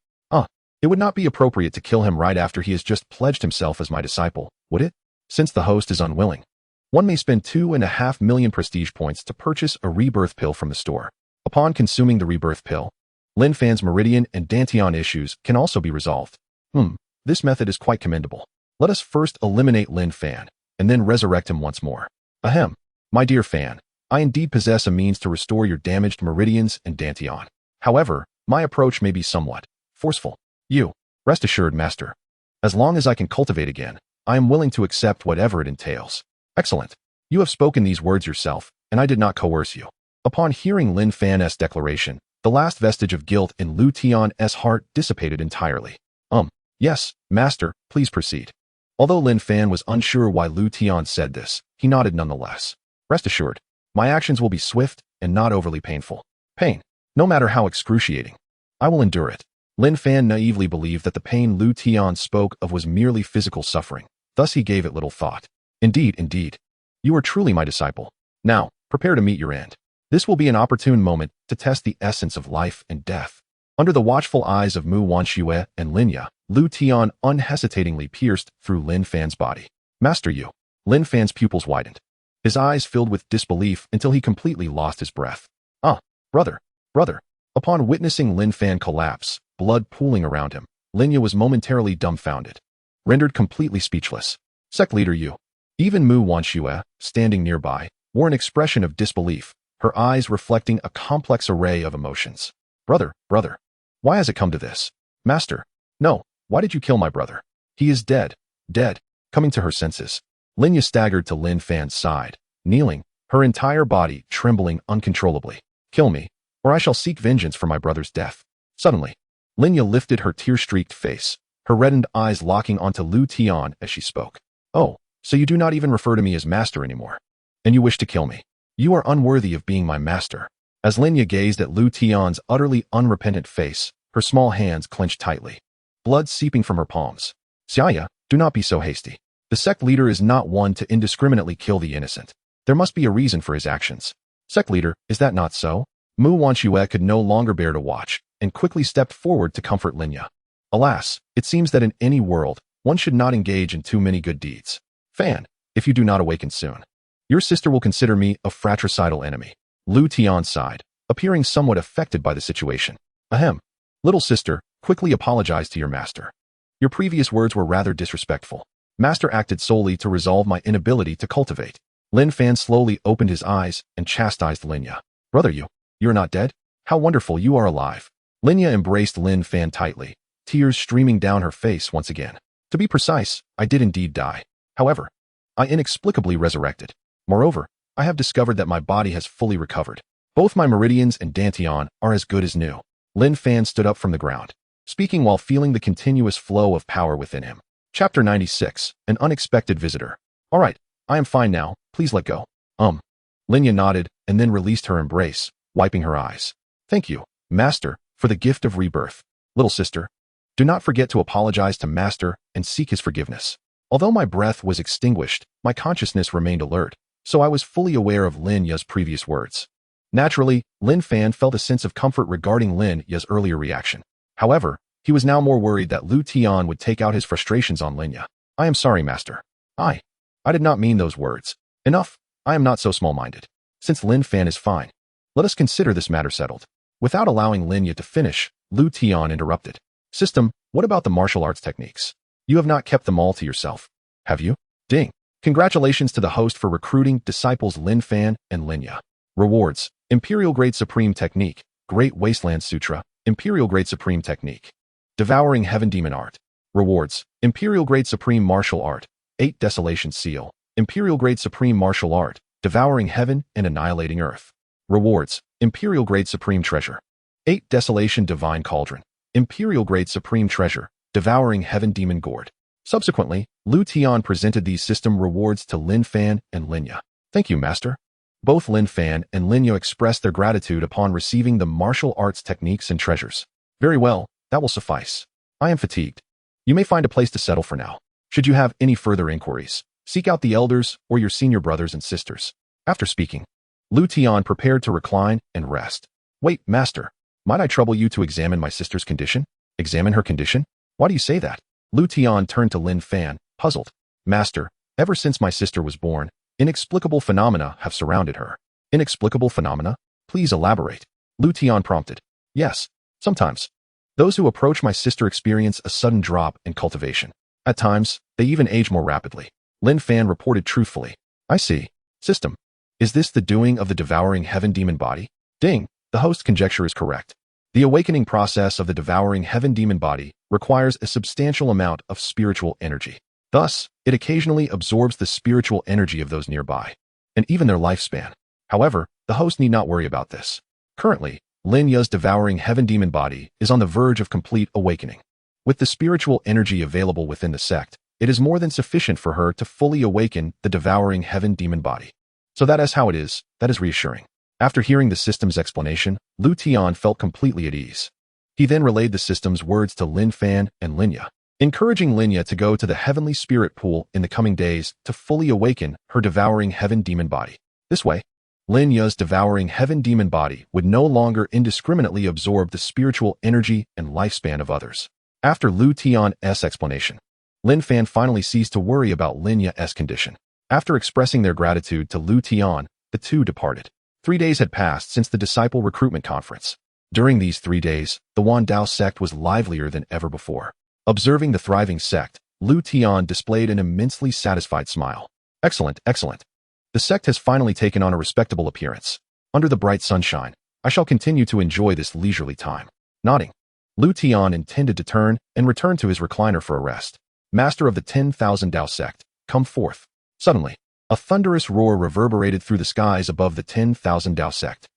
It would not be appropriate to kill him right after he has just pledged himself as my disciple, would it? Since the host is unwilling. One may spend 2.5 million prestige points to purchase a rebirth pill from the store. Upon consuming the rebirth pill, Lin Fan's meridian and dantian issues can also be resolved. This method is quite commendable. Let us first eliminate Lin Fan, and then resurrect him once more. Ahem. My dear Fan, I indeed possess a means to restore your damaged meridians and dantian. However, my approach may be somewhat forceful. You, rest assured, master. As long as I can cultivate again, I am willing to accept whatever it entails. Excellent. You have spoken these words yourself, and I did not coerce you. Upon hearing Lin Fan's declaration, the last vestige of guilt in Liutian's heart dissipated entirely. Yes, master, please proceed. Although Lin Fan was unsure why Liutian said this, he nodded nonetheless. Rest assured, my actions will be swift and not overly painful. Pain, no matter how excruciating, I will endure it. Lin Fan naively believed that the pain Liutian spoke of was merely physical suffering, thus he gave it little thought. Indeed. You are truly my disciple. Now, prepare to meet your end. This will be an opportune moment to test the essence of life and death. Under the watchful eyes of Mu Wanshui and Linya, Liutian unhesitatingly pierced through Lin Fan's body. Master you. Lin Fan's pupils widened. His eyes filled with disbelief until he completely lost his breath. Brother. Upon witnessing Lin Fan collapse, blood pooling around him, Linya was momentarily dumbfounded, rendered completely speechless. Sect leader you. Even Mu Wanshui, standing nearby, wore an expression of disbelief, her eyes reflecting a complex array of emotions. Brother, why has it come to this? Master, no, why did you kill my brother? He is dead. Coming to her senses, Linya staggered to Lin Fan's side, kneeling, her entire body trembling uncontrollably. Kill me, or I shall seek vengeance for my brother's death. Suddenly, Linya lifted her tear-streaked face, her reddened eyes locking onto Liutian as she spoke. Oh, so you do not even refer to me as master anymore. And you wish to kill me. You are unworthy of being my master. As Linya gazed at Liutian's utterly unrepentant face, her small hands clenched tightly, blood seeping from her palms. Xianxia, do not be so hasty. The sect leader is not one to indiscriminately kill the innocent. There must be a reason for his actions. Sect leader, is that not so? Mu Wanshui could no longer bear to watch, and quickly stepped forward to comfort Linya. Alas, it seems that in any world, one should not engage in too many good deeds. Fan, if you do not awaken soon, your sister will consider me a fratricidal enemy. Liutian sighed, appearing somewhat affected by the situation. Ahem. Little sister, quickly apologize to your master. Your previous words were rather disrespectful. Master acted solely to resolve my inability to cultivate. Lin Fan slowly opened his eyes and chastised Linya. Brother, you're not dead? How wonderful you are alive. Linya embraced Lin Fan tightly, tears streaming down her face once again. To be precise, I did indeed die. However, I inexplicably resurrected. Moreover, I have discovered that my body has fully recovered. Both my meridians and dantian are as good as new. Lin Fan stood up from the ground, speaking while feeling the continuous flow of power within him. Chapter 96, An Unexpected Visitor. All right, I am fine now, please let go. Linya nodded and then released her embrace, wiping her eyes. Thank you, Master, for the gift of rebirth. Little sister, do not forget to apologize to Master and seek his forgiveness. Although my breath was extinguished, my consciousness remained alert, so I was fully aware of Lin Ya's previous words. Naturally, Lin Fan felt a sense of comfort regarding Lin Ya's earlier reaction. However, he was now more worried that Liutian would take out his frustrations on Lin Ya. I am sorry, Master. I did not mean those words. Enough, I am not so small-minded. Since Lin Fan is fine, let us consider this matter settled. Without allowing Lin Ya to finish, Liutian interrupted. System, what about the martial arts techniques? You have not kept them all to yourself, have you? Ding. Congratulations to the host for recruiting disciples Lin Fan and Lin Ya. Rewards, Imperial Grade Supreme Technique, Great Wasteland Sutra, Imperial Grade Supreme Technique. Devouring Heaven Demon Art. Rewards, Imperial Grade Supreme Martial Art, 8 Desolation Seal, Imperial Grade Supreme Martial Art, Devouring Heaven and Annihilating Earth. Rewards, Imperial Grade Supreme Treasure, 8 Desolation Divine Cauldron, Imperial Grade Supreme Treasure, Devouring Heaven Demon Gourd. Subsequently, Liutian presented these system rewards to Lin Fan and Lin Ya. Thank you, Master. Both Lin Fan and Lin Ya expressed their gratitude upon receiving the martial arts techniques and treasures. Very well, that will suffice. I am fatigued. You may find a place to settle for now. Should you have any further inquiries, seek out the elders or your senior brothers and sisters. After speaking, Liutian prepared to recline and rest. Wait, Master, might I trouble you to examine my sister's condition? Examine her condition? Why do you say that? Liutian turned to Lin Fan, puzzled. Master, ever since my sister was born, inexplicable phenomena have surrounded her. Inexplicable phenomena? Please elaborate. Liutian prompted. Yes, sometimes. Those who approach my sister experience a sudden drop in cultivation. At times, they even age more rapidly. Lin Fan reported truthfully. I see. System. Is this the doing of the devouring heaven demon body? Ding. The host conjecture is correct. The awakening process of the devouring heaven demon body requires a substantial amount of spiritual energy. Thus, it occasionally absorbs the spiritual energy of those nearby, and even their lifespan. However, the host need not worry about this. Currently, Lin Ya's devouring heaven demon body is on the verge of complete awakening. With the spiritual energy available within the sect, it is more than sufficient for her to fully awaken the devouring heaven demon body. So that is how it is. That is reassuring. After hearing the system's explanation, Liutian felt completely at ease. He then relayed the system's words to Lin Fan and Lin Ya, encouraging Lin Ya to go to the heavenly spirit pool in the coming days to fully awaken her devouring heaven demon body. This way, Lin Ya's devouring heaven demon body would no longer indiscriminately absorb the spiritual energy and lifespan of others. After Liutian's explanation, Lin Fan finally ceased to worry about Lin Ya's condition. After expressing their gratitude to Liutian, the two departed. 3 days had passed since the disciple recruitment conference. During these 3 days, the Myriad Dao Sect was livelier than ever before. Observing the thriving sect, Liutian displayed an immensely satisfied smile. Excellent, excellent. The sect has finally taken on a respectable appearance. Under the bright sunshine, I shall continue to enjoy this leisurely time. Nodding, Liutian intended to turn and return to his recliner for a rest. Master of the 10,000 Dao Sect, come forth. Suddenly, a thunderous roar reverberated through the skies above the 10,000 Dao Sect.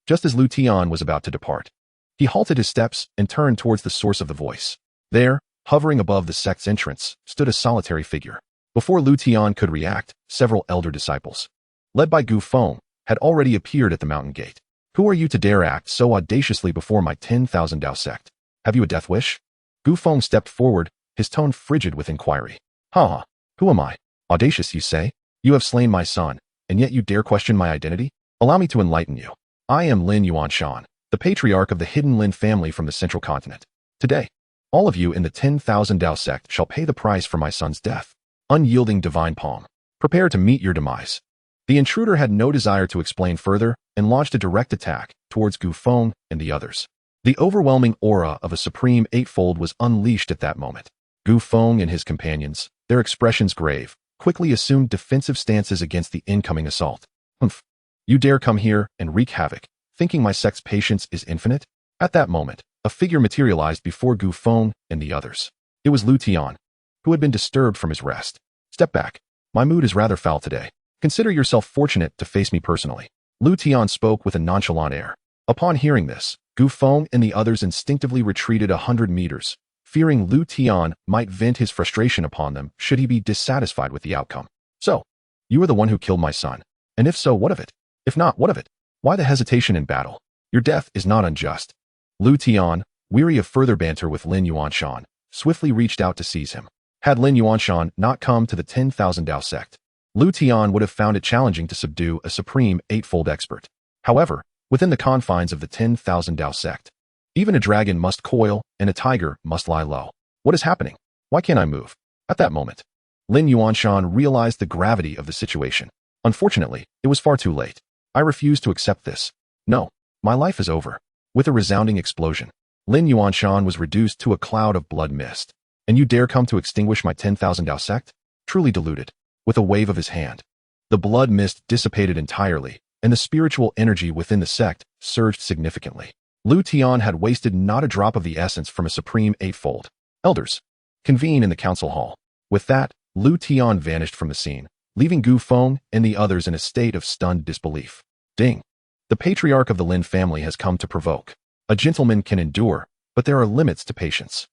Just as Liutian was about to depart, he halted his steps and turned towards the source of the voice. There, hovering above the sect's entrance, stood a solitary figure. Before Liutian could react, several elder disciples, led by Gu Feng, had already appeared at the mountain gate. Who are you to dare act so audaciously before my 10,000 Dao Sect? Have you a death wish? Gu Feng stepped forward, his tone frigid with inquiry. Who am I? Audacious, you say? You have slain my son, and yet you dare question my identity? Allow me to enlighten you. I am Lin Yuanshan, the patriarch of the hidden Lin family from the central continent. Today, all of you in the 10,000 Dao Sect shall pay the price for my son's death. Unyielding divine palm, prepare to meet your demise. The intruder had no desire to explain further and launched a direct attack towards Gu Feng and the others. The overwhelming aura of a supreme eightfold was unleashed at that moment. Gu Feng and his companions, their expressions grave, quickly assumed defensive stances against the incoming assault. Humph! You dare come here and wreak havoc, thinking my sect's patience is infinite? At that moment, a figure materialized before Gu Feng and the others. It was Liutian, who had been disturbed from his rest. Step back. My mood is rather foul today. Consider yourself fortunate to face me personally. Liutian spoke with a nonchalant air. Upon hearing this, Gu Feng and the others instinctively retreated 100 meters, fearing Liutian might vent his frustration upon them should he be dissatisfied with the outcome. So, you are the one who killed my son. And if so, what of it? If not, what of it? Why the hesitation in battle? Your death is not unjust. Liutian, weary of further banter with Lin Yuanshan, swiftly reached out to seize him. Had Lin Yuanshan not come to the 10,000 Dao Sect, Liutian would have found it challenging to subdue a supreme eightfold expert. However, within the confines of the 10,000 Dao Sect, even a dragon must coil and a tiger must lie low. What is happening? Why can't I move? At that moment, Lin Yuanshan realized the gravity of the situation. Unfortunately, it was far too late. I refuse to accept this. No, my life is over. With a resounding explosion, Lin Yuanshan was reduced to a cloud of blood mist. And you dare come to extinguish my 10,000 Dao Sect? Truly deluded. With a wave of his hand, the blood mist dissipated entirely, and the spiritual energy within the sect surged significantly. Liutian had wasted not a drop of the essence from a supreme eightfold. Elders, convene in the council hall. With that, Liutian vanished from the scene, leaving Gu Feng and the others in a state of stunned disbelief. Ding! The patriarch of the Lin family has come to provoke. A gentleman can endure, but there are limits to patience.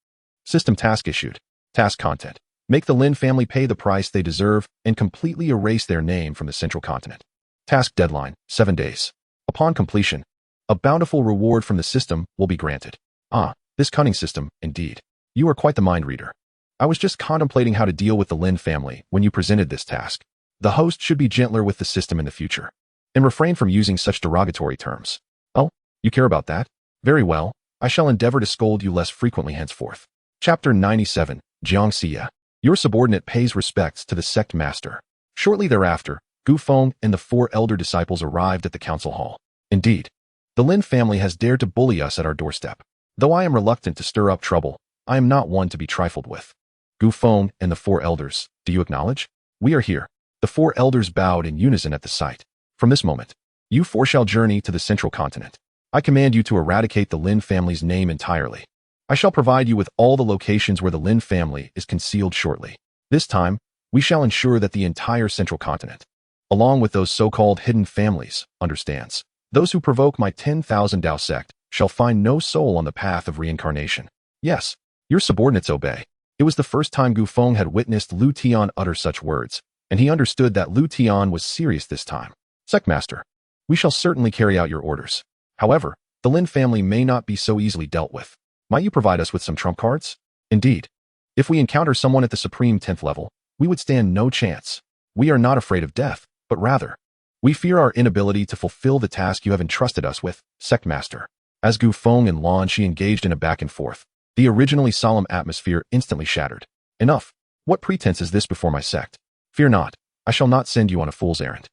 System task issued. Task content. Make the Lin family pay the price they deserve and completely erase their name from the central continent. Task deadline, 7 days. Upon completion, a bountiful reward from the system will be granted. Ah, this cunning system, indeed. You are quite the mind reader. I was just contemplating how to deal with the Lin family when you presented this task. The host should be gentler with the system in the future, and refrain from using such derogatory terms. Oh, you care about that? Very well, I shall endeavor to scold you less frequently henceforth. Chapter 97, Xianxia. Your subordinate pays respects to the sect master. Shortly thereafter, Gu Feng and the 4 elder disciples arrived at the council hall. Indeed, the Lin family has dared to bully us at our doorstep. Though I am reluctant to stir up trouble, I am not one to be trifled with. Gu Feng and the 4 elders, do you acknowledge? We are here. The 4 elders bowed in unison at the sight. From this moment, you 4 shall journey to the central continent. I command you to eradicate the Lin family's name entirely. I shall provide you with all the locations where the Lin family is concealed shortly. This time, we shall ensure that the entire central continent, along with those so-called hidden families, understands. Those who provoke my 10,000 Dao Sect shall find no soul on the path of reincarnation. Yes, your subordinates obey. It was the first time Gu Feng had witnessed Liutian utter such words, and he understood that Liutian was serious this time. Sectmaster, we shall certainly carry out your orders. However, the Lin family may not be so easily dealt with. Might you provide us with some trump cards? Indeed. If we encounter someone at the supreme 10th level, we would stand no chance. We are not afraid of death, but rather, we fear our inability to fulfill the task you have entrusted us with, Sectmaster. As Gu Feng and Lan Shi engaged in a back and forth, the originally solemn atmosphere instantly shattered. Enough. What pretense is this before my sect? Fear not. I shall not send you on a fool's errand.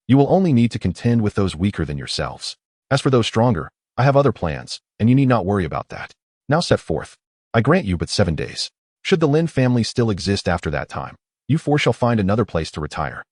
You will only need to contend with those weaker than yourselves. As for those stronger, I have other plans, and you need not worry about that. Now set forth. I grant you but 7 days. Should the Lin family still exist after that time, you 4 shall find another place to retire.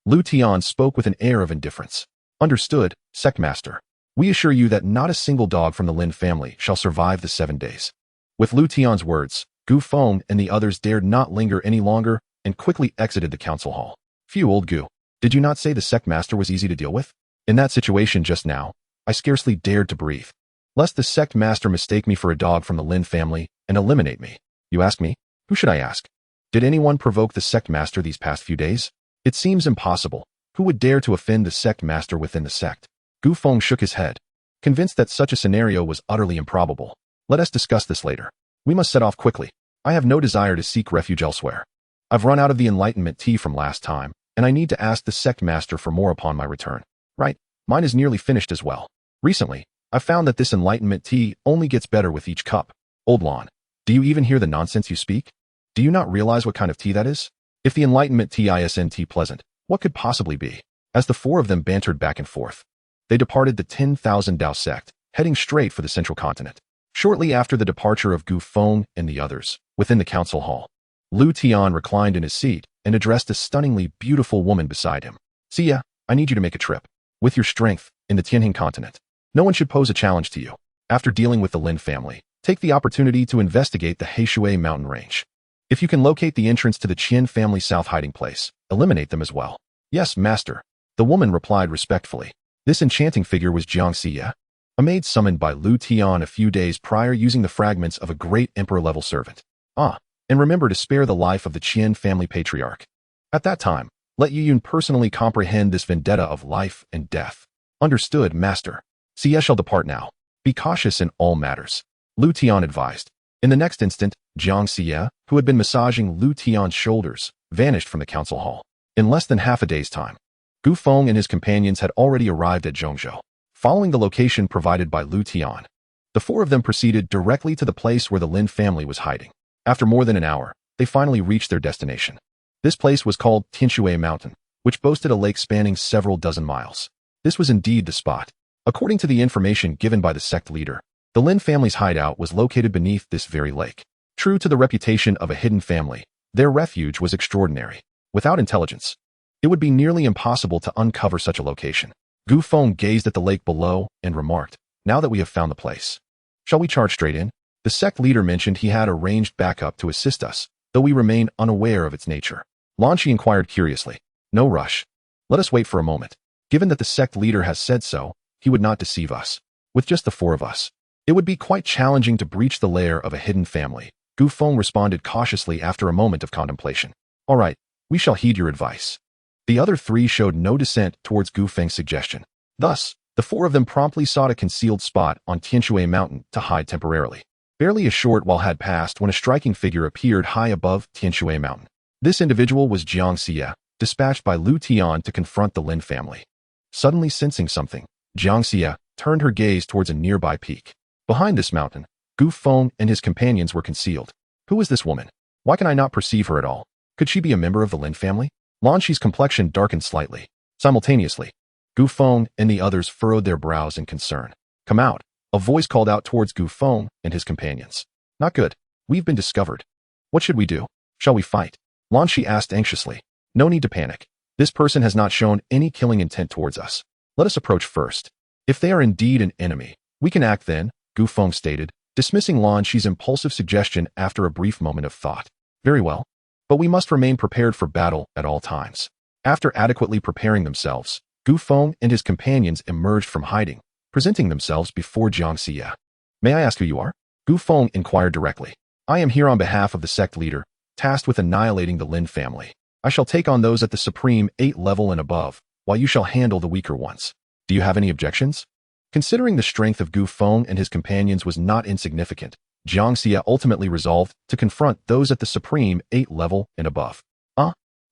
Liutian spoke with an air of indifference. Understood, Sectmaster. We assure you that not a single dog from the Lin family shall survive the 7 days. With Liutian's words, Gu Feng and the others dared not linger any longer and quickly exited the council hall. Phew, old Gu. Did you not say the Sectmaster was easy to deal with? In that situation just now, I scarcely dared to breathe, lest the sect master mistake me for a dog from the Lin family and eliminate me. You ask me? Who should I ask? Did anyone provoke the sect master these past few days? It seems impossible. Who would dare to offend the sect master within the sect? Gu Feng shook his head, convinced that such a scenario was utterly improbable. Let us discuss this later. We must set off quickly. I have no desire to seek refuge elsewhere. I've run out of the enlightenment tea from last time, and I need to ask the sect master for more upon my return. Right, mine is nearly finished as well. Recently, I've found that this enlightenment tea only gets better with each cup. Old Lon, do you even hear the nonsense you speak? Do you not realize what kind of tea that is? If the enlightenment tea isn't pleasant, what could possibly be? As the four of them bantered back and forth, they departed the 10,000 Dao Sect, heading straight for the central continent. Shortly after the departure of Gu Feng and the others, within the council hall, Liutian reclined in his seat and addressed a stunningly beautiful woman beside him. Xia, I need you to make a trip. With your strength, in the Tianjin continent, no one should pose a challenge to you. After dealing with the Lin family, take the opportunity to investigate the Heishui mountain range. If you can locate the entrance to the Qian family south hiding place, eliminate them as well. Yes, master. The woman replied respectfully. This enchanting figure was Xianxia, a maid summoned by Liutian a few days prior using the fragments of a great emperor-level servant. And remember to spare the life of the Qian family patriarch. At that time, let Yuyun personally comprehend this vendetta of life and death. Understood, master. Xia shall depart now. Be cautious in all matters, Liutian advised. In the next instant, Xianxia, who had been massaging Liutian's shoulders, vanished from the council hall. In less than half a day's time, Gu Feng and his companions had already arrived at Zhongzhou. Following the location provided by Liutian, the four of them proceeded directly to the place where the Lin family was hiding. After more than an hour, they finally reached their destination. This place was called Tianshui Mountain, which boasted a lake spanning several dozen miles. This was indeed the spot. According to the information given by the sect leader, the Lin family's hideout was located beneath this very lake. True to the reputation of a hidden family, their refuge was extraordinary. Without intelligence, it would be nearly impossible to uncover such a location. Gu Feng gazed at the lake below and remarked, now that we have found the place, shall we charge straight in? The sect leader mentioned he had arranged backup to assist us, though we remain unaware of its nature. Lanqi inquired curiously. No rush. Let us wait for a moment. Given that the sect leader has said so, he would not deceive us. With just the four of us, it would be quite challenging to breach the lair of a hidden family. Gu Feng responded cautiously after a moment of contemplation. All right, we shall heed your advice. The other three showed no dissent towards Gu Feng's suggestion. Thus, the four of them promptly sought a concealed spot on Tianshui Mountain to hide temporarily. Barely a short while had passed when a striking figure appeared high above Tianshui Mountain. This individual was Xianxia, dispatched by Liutian to confront the Lin family. Suddenly sensing something, Xianxia turned her gaze towards a nearby peak. Behind this mountain, Gu Feng and his companions were concealed. Who is this woman? Why can I not perceive her at all? Could she be a member of the Lin family? Lanqi's complexion darkened slightly. Simultaneously, Gu Feng and the others furrowed their brows in concern. Come out. A voice called out towards Gu Feng and his companions. Not good. We've been discovered. What should we do? Shall we fight? Lanqi asked anxiously. No need to panic. This person has not shown any killing intent towards us. Let us approach first. If they are indeed an enemy, we can act then, Gu Feng stated, dismissing Lanqi's impulsive suggestion after a brief moment of thought. Very well. But we must remain prepared for battle at all times. After adequately preparing themselves, Gu Feng and his companions emerged from hiding, presenting themselves before Xianxia. May I ask who you are? Gu Feng inquired directly. I am here on behalf of the sect leader, tasked with annihilating the Lin family. I shall take on those at the Supreme 8 level and above, while you shall handle the weaker ones. Do you have any objections? Considering the strength of Gu Feng and his companions was not insignificant, Xianxia ultimately resolved to confront those at the Supreme 8 level and above.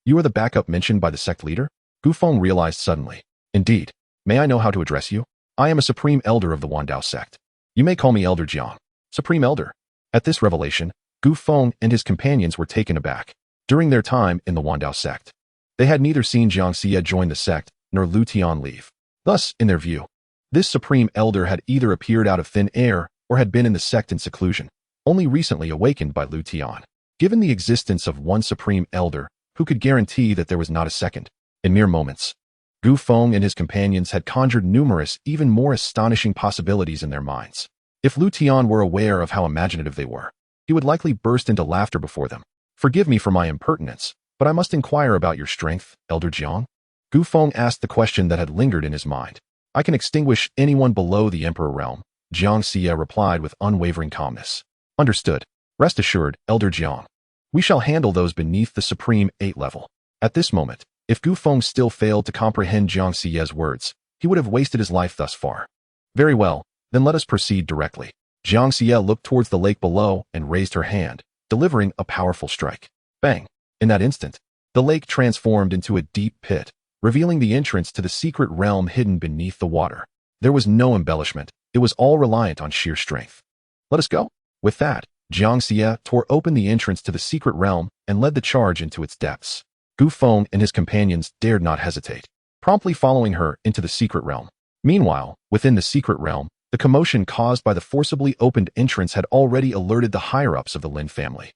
You are the backup mentioned by the sect leader? Gu Feng realized suddenly. Indeed. May I know how to address you? I am a Supreme Elder of the Dao Sect. You may call me Elder Jiang. Supreme Elder. At this revelation, Gu Feng and his companions were taken aback. During their time in the Dao Sect, they had neither seen Xianxia join the sect nor Liutian leave. Thus, in their view, this Supreme Elder had either appeared out of thin air or had been in the sect in seclusion, only recently awakened by Liutian. Given the existence of one Supreme Elder, who could guarantee that there was not a second? In mere moments, Gu Feng and his companions had conjured numerous, even more astonishing possibilities in their minds. If Liutian were aware of how imaginative they were, he would likely burst into laughter before them. Forgive me for my impertinence, but I must inquire about your strength, Elder Jiang. Gu Feng asked the question that had lingered in his mind. I can extinguish anyone below the Emperor realm, Xianxia replied with unwavering calmness. Understood. Rest assured, Elder Jiang. We shall handle those beneath the Supreme 8 level. At this moment, if Gu Feng still failed to comprehend Xianxia's words, he would have wasted his life thus far. Very well, then let us proceed directly. Xianxia looked towards the lake below and raised her hand, delivering a powerful strike. Bang! In that instant, the lake transformed into a deep pit, revealing the entrance to the secret realm hidden beneath the water. There was no embellishment. It was all reliant on sheer strength. Let us go. With that, Xianxia tore open the entrance to the secret realm and led the charge into its depths. Gu Feng and his companions dared not hesitate. promptly following her into the secret realm. Meanwhile, within the secret realm, the commotion caused by the forcibly opened entrance had already alerted the higher-ups of the Lin family.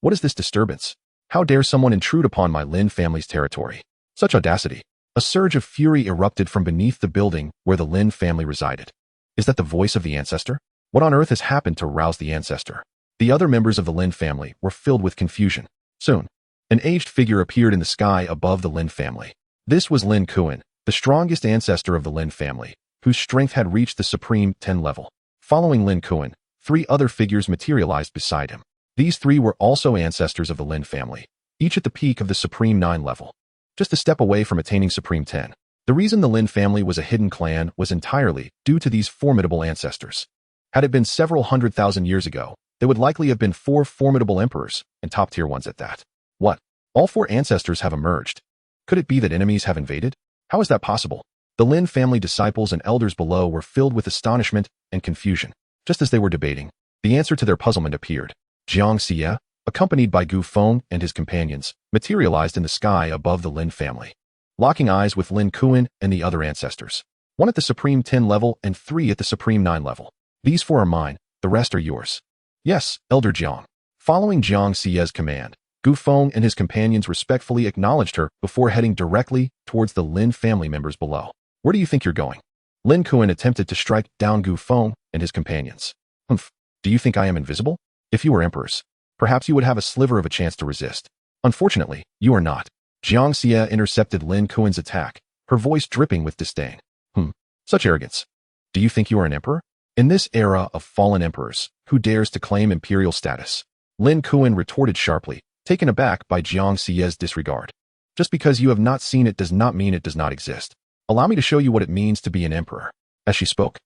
What is this disturbance? How dare someone intrude upon my Lin family's territory? Such audacity! A surge of fury erupted from beneath the building where the Lin family resided. Is that the voice of the ancestor? What on earth has happened to rouse the ancestor? The other members of the Lin family were filled with confusion. Soon, an aged figure appeared in the sky above the Lin family. This was Lin Kuan, the strongest ancestor of the Lin family, whose strength had reached the Supreme 10 level. Following Lin Kuan, 3 other figures materialized beside him. These 3 were also ancestors of the Lin family, each at the peak of the Supreme 9 level, just a step away from attaining Supreme 10. The reason the Lin family was a hidden clan was entirely due to these formidable ancestors. Had it been several 100,000 years ago, there would likely have been 4 formidable emperors, and top-tier ones at that. What? All 4 ancestors have emerged. Could it be that enemies have invaded? How is that possible? The Lin family disciples and elders below were filled with astonishment and confusion. Just as they were debating, the answer to their puzzlement appeared. Xianxia, accompanied by Gu Feng and his companions, materialized in the sky above the Lin family, locking eyes with Lin Kuan and the other ancestors. 1 at the Supreme 10 level and 3 at the Supreme 9 level. These 4 are mine, the rest are yours. Yes, Elder Jiang. Following Xiaoxia's command, Gu Feng and his companions respectfully acknowledged her before heading directly towards the Lin family members below. Where do you think you're going? Lin Kuan attempted to strike down Gu Feng and his companions. Do you think I am invisible? If you were emperors, perhaps you would have a sliver of a chance to resist. Unfortunately, you are not. Xianxia intercepted Lin Kuan's attack, her voice dripping with disdain. Such arrogance. Do you think you are an emperor? In this era of fallen emperors, who dares to claim imperial status? Lin Kuan retorted sharply, taken aback by Xianxia's disregard. Just because you have not seen it does not mean it does not exist. Allow me to show you what it means to be an emperor. As she spoke,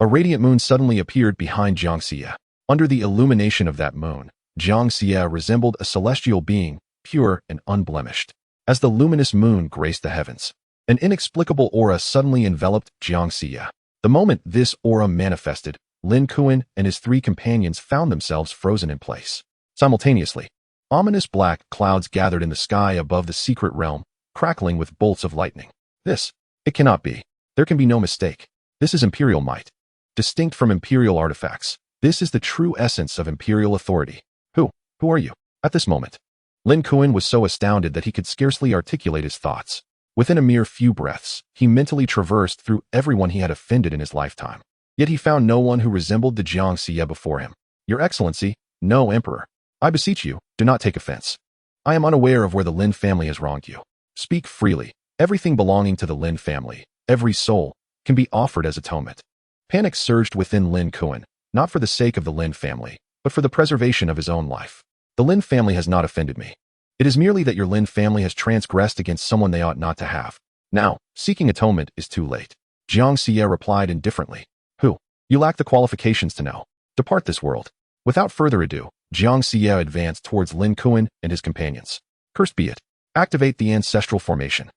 a radiant moon suddenly appeared behind Xianxia. Under the illumination of that moon, Xianxia resembled a celestial being, pure and unblemished. As the luminous moon graced the heavens, an inexplicable aura suddenly enveloped Xianxia. The moment this aura manifested, Lin Kuan and his 3 companions found themselves frozen in place. Simultaneously, ominous black clouds gathered in the sky above the secret realm, crackling with bolts of lightning. It cannot be. There can be no mistake. This is imperial might. Distinct from imperial artifacts. This is the true essence of imperial authority. Who are you? At this moment, Lin Kuan was so astounded that he could scarcely articulate his thoughts. Within a mere few breaths, he mentally traversed through everyone he had offended in his lifetime. Yet he found no one who resembled the Xianxia before him. Your Excellency, no Emperor. I beseech you, do not take offense. I am unaware of where the Lin family has wronged you. Speak freely. Everything belonging to the Lin family, every soul, can be offered as atonement. Panic surged within Lin Kuan, not for the sake of the Lin family, but for the preservation of his own life. The Lin family has not offended me. It is merely that your Lin family has transgressed against someone they ought not to have. Now, seeking atonement is too late. Xianxia replied indifferently. Who? You lack the qualifications to know. Depart this world. Without further ado, Xianxia advanced towards Lin Kuan and his companions. Cursed be it. Activate the ancestral formation.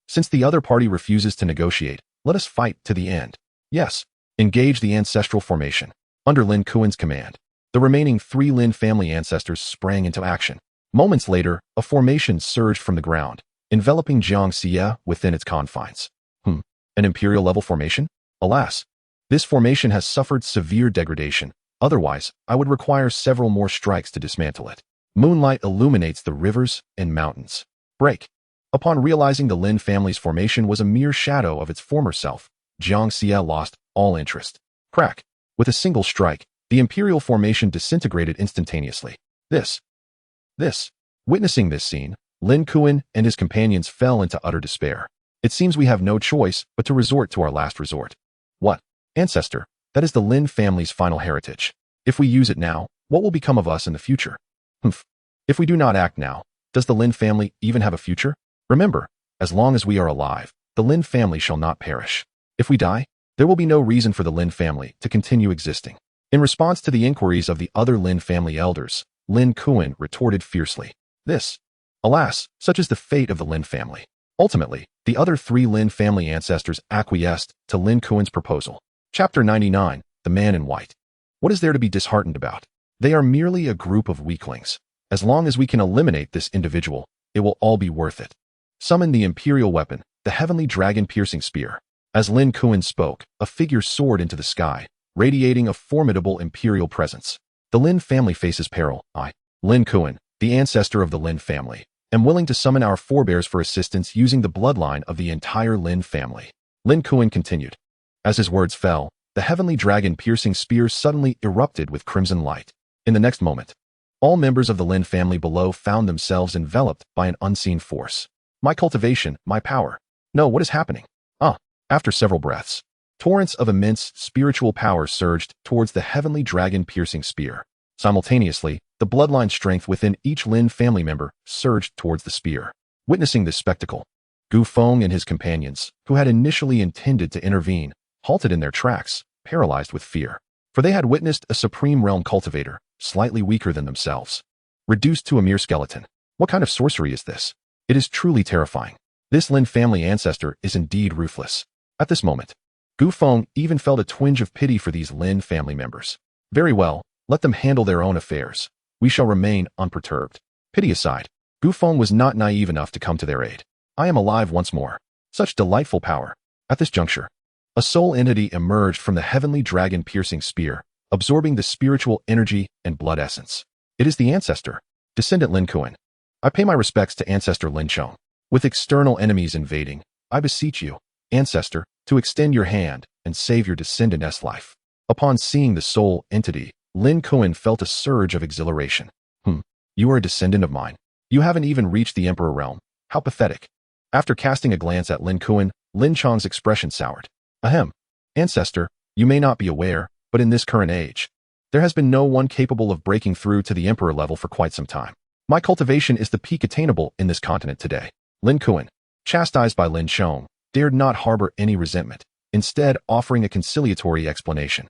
Since the other party refuses to negotiate, let us fight to the end. Yes, engage the ancestral formation. Under Lin Kuan's command, the remaining 3 Lin family ancestors sprang into action. Moments later, a formation surged from the ground, enveloping Xianxia within its confines. An imperial-level formation? Alas, this formation has suffered severe degradation. Otherwise, I would require several more strikes to dismantle it. Moonlight illuminates the rivers and mountains. Break. Upon realizing the Lin family's formation was a mere shadow of its former self, Xianxia lost all interest. Crack. With a single strike, the imperial formation disintegrated instantaneously. Witnessing this scene, Lin Kuan and his companions fell into utter despair. It seems we have no choice but to resort to our last resort. What? Ancestor, that is the Lin family's final heritage. If we use it now, what will become of us in the future? If we do not act now, does the Lin family even have a future? Remember, as long as we are alive, the Lin family shall not perish. If we die, there will be no reason for the Lin family to continue existing. In response to the inquiries of the other Lin family elders, Lin Kuan retorted fiercely. Alas, such is the fate of the Lin family. Ultimately, the other 3 Lin family ancestors acquiesced to Lin Kuan's proposal. Chapter 99, The Man in White. What is there to be disheartened about? They are merely a group of weaklings. As long as we can eliminate this individual, it will all be worth it. Summon the imperial weapon the heavenly dragon-piercing spear. As Lin Kuan spoke, a figure soared into the sky, radiating a formidable imperial presence. The Lin family faces peril. I, Lin Kuan, the ancestor of the Lin family, am willing to summon our forebears for assistance using the bloodline of the entire Lin family. Lin Kuan continued. As his words fell, the heavenly dragon-piercing spear suddenly erupted with crimson light. In the next moment, all members of the Lin family below found themselves enveloped by an unseen force. My cultivation, my power. No, what is happening? After several breaths, torrents of immense spiritual power surged towards the heavenly dragon-piercing spear. Simultaneously, the bloodline strength within each Lin family member surged towards the spear. Witnessing this spectacle, Gu Feng and his companions, who had initially intended to intervene, halted in their tracks, paralyzed with fear. For they had witnessed a supreme realm cultivator, slightly weaker than themselves, reduced to a mere skeleton. What kind of sorcery is this? It is truly terrifying. This Lin family ancestor is indeed ruthless. At this moment, Gu Feng even felt a twinge of pity for these Lin family members. Very well, let them handle their own affairs. We shall remain unperturbed. Pity aside, Gu Feng was not naive enough to come to their aid. I am alive once more. Such delightful power. At this juncture, a soul entity emerged from the heavenly dragon-piercing spear, absorbing the spiritual energy and blood essence. It is the ancestor, descendant Lin Kuan. I pay my respects to ancestor Lin Chong. With external enemies invading, I beseech you, ancestor, to extend your hand and save your descendant's life. Upon seeing the soul entity, Lin Kuan felt a surge of exhilaration. You are a descendant of mine. You haven't even reached the emperor realm. How pathetic. After casting a glance at Lin Kuan, Lin Chong's expression soured. Ahem. Ancestor, you may not be aware, but in this current age, there has been no one capable of breaking through to the emperor level for quite some time. My cultivation is the peak attainable in this continent today. Lin Kuan, chastised by Lin Chong, dared not harbor any resentment, instead offering a conciliatory explanation.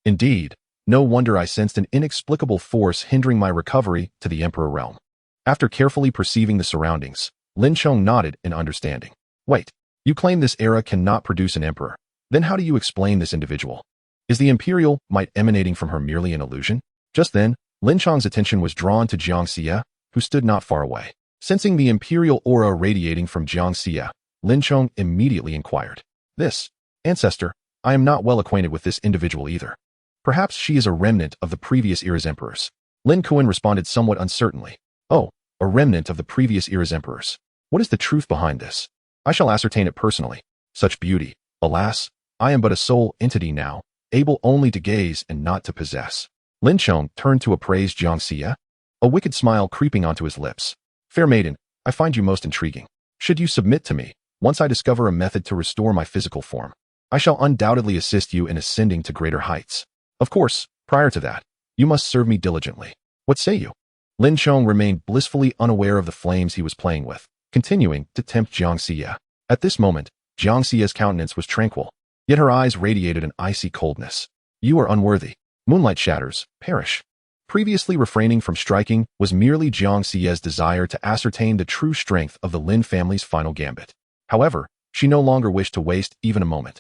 Indeed, no wonder I sensed an inexplicable force hindering my recovery to the emperor realm. After carefully perceiving the surroundings, Lin Chong nodded in understanding. Wait, you claim this era cannot produce an emperor. Then how do you explain this individual? Is the imperial might emanating from her merely an illusion? Just then, Lin Chong's attention was drawn to Xianxia, who stood not far away. Sensing the imperial aura radiating from Xianxia, Lin Chong immediately inquired. This, ancestor, I am not well acquainted with this individual either. Perhaps she is a remnant of the previous era's emperors. Lin Kuan responded somewhat uncertainly. Oh, a remnant of the previous era's emperors. What is the truth behind this? I shall ascertain it personally. Such beauty. Alas, I am but a soul entity now, able only to gaze and not to possess. Lin Chong turned to appraise Xianxia, a wicked smile creeping onto his lips. Fair maiden, I find you most intriguing. Should you submit to me, once I discover a method to restore my physical form, I shall undoubtedly assist you in ascending to greater heights. Of course, prior to that, you must serve me diligently. What say you? Lin Chong remained blissfully unaware of the flames he was playing with, continuing to tempt Xianxia. At this moment, Xianxia's countenance was tranquil, yet her eyes radiated an icy coldness. You are unworthy. Moonlight shatters, perish. Previously refraining from striking was merely Xianxia's desire to ascertain the true strength of the Lin family's final gambit. However, she no longer wished to waste even a moment.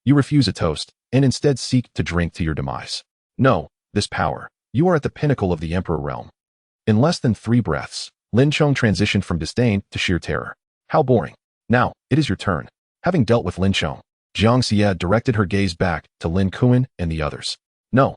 You refuse a toast, and instead seek to drink to your demise. No, this power. You are at the pinnacle of the emperor realm. In less than 3 breaths, Lin Chong transitioned from disdain to sheer terror. How boring. Now, it is your turn. Having dealt with Lin Chong, Xianxia directed her gaze back to Lin Kuan and the others. No,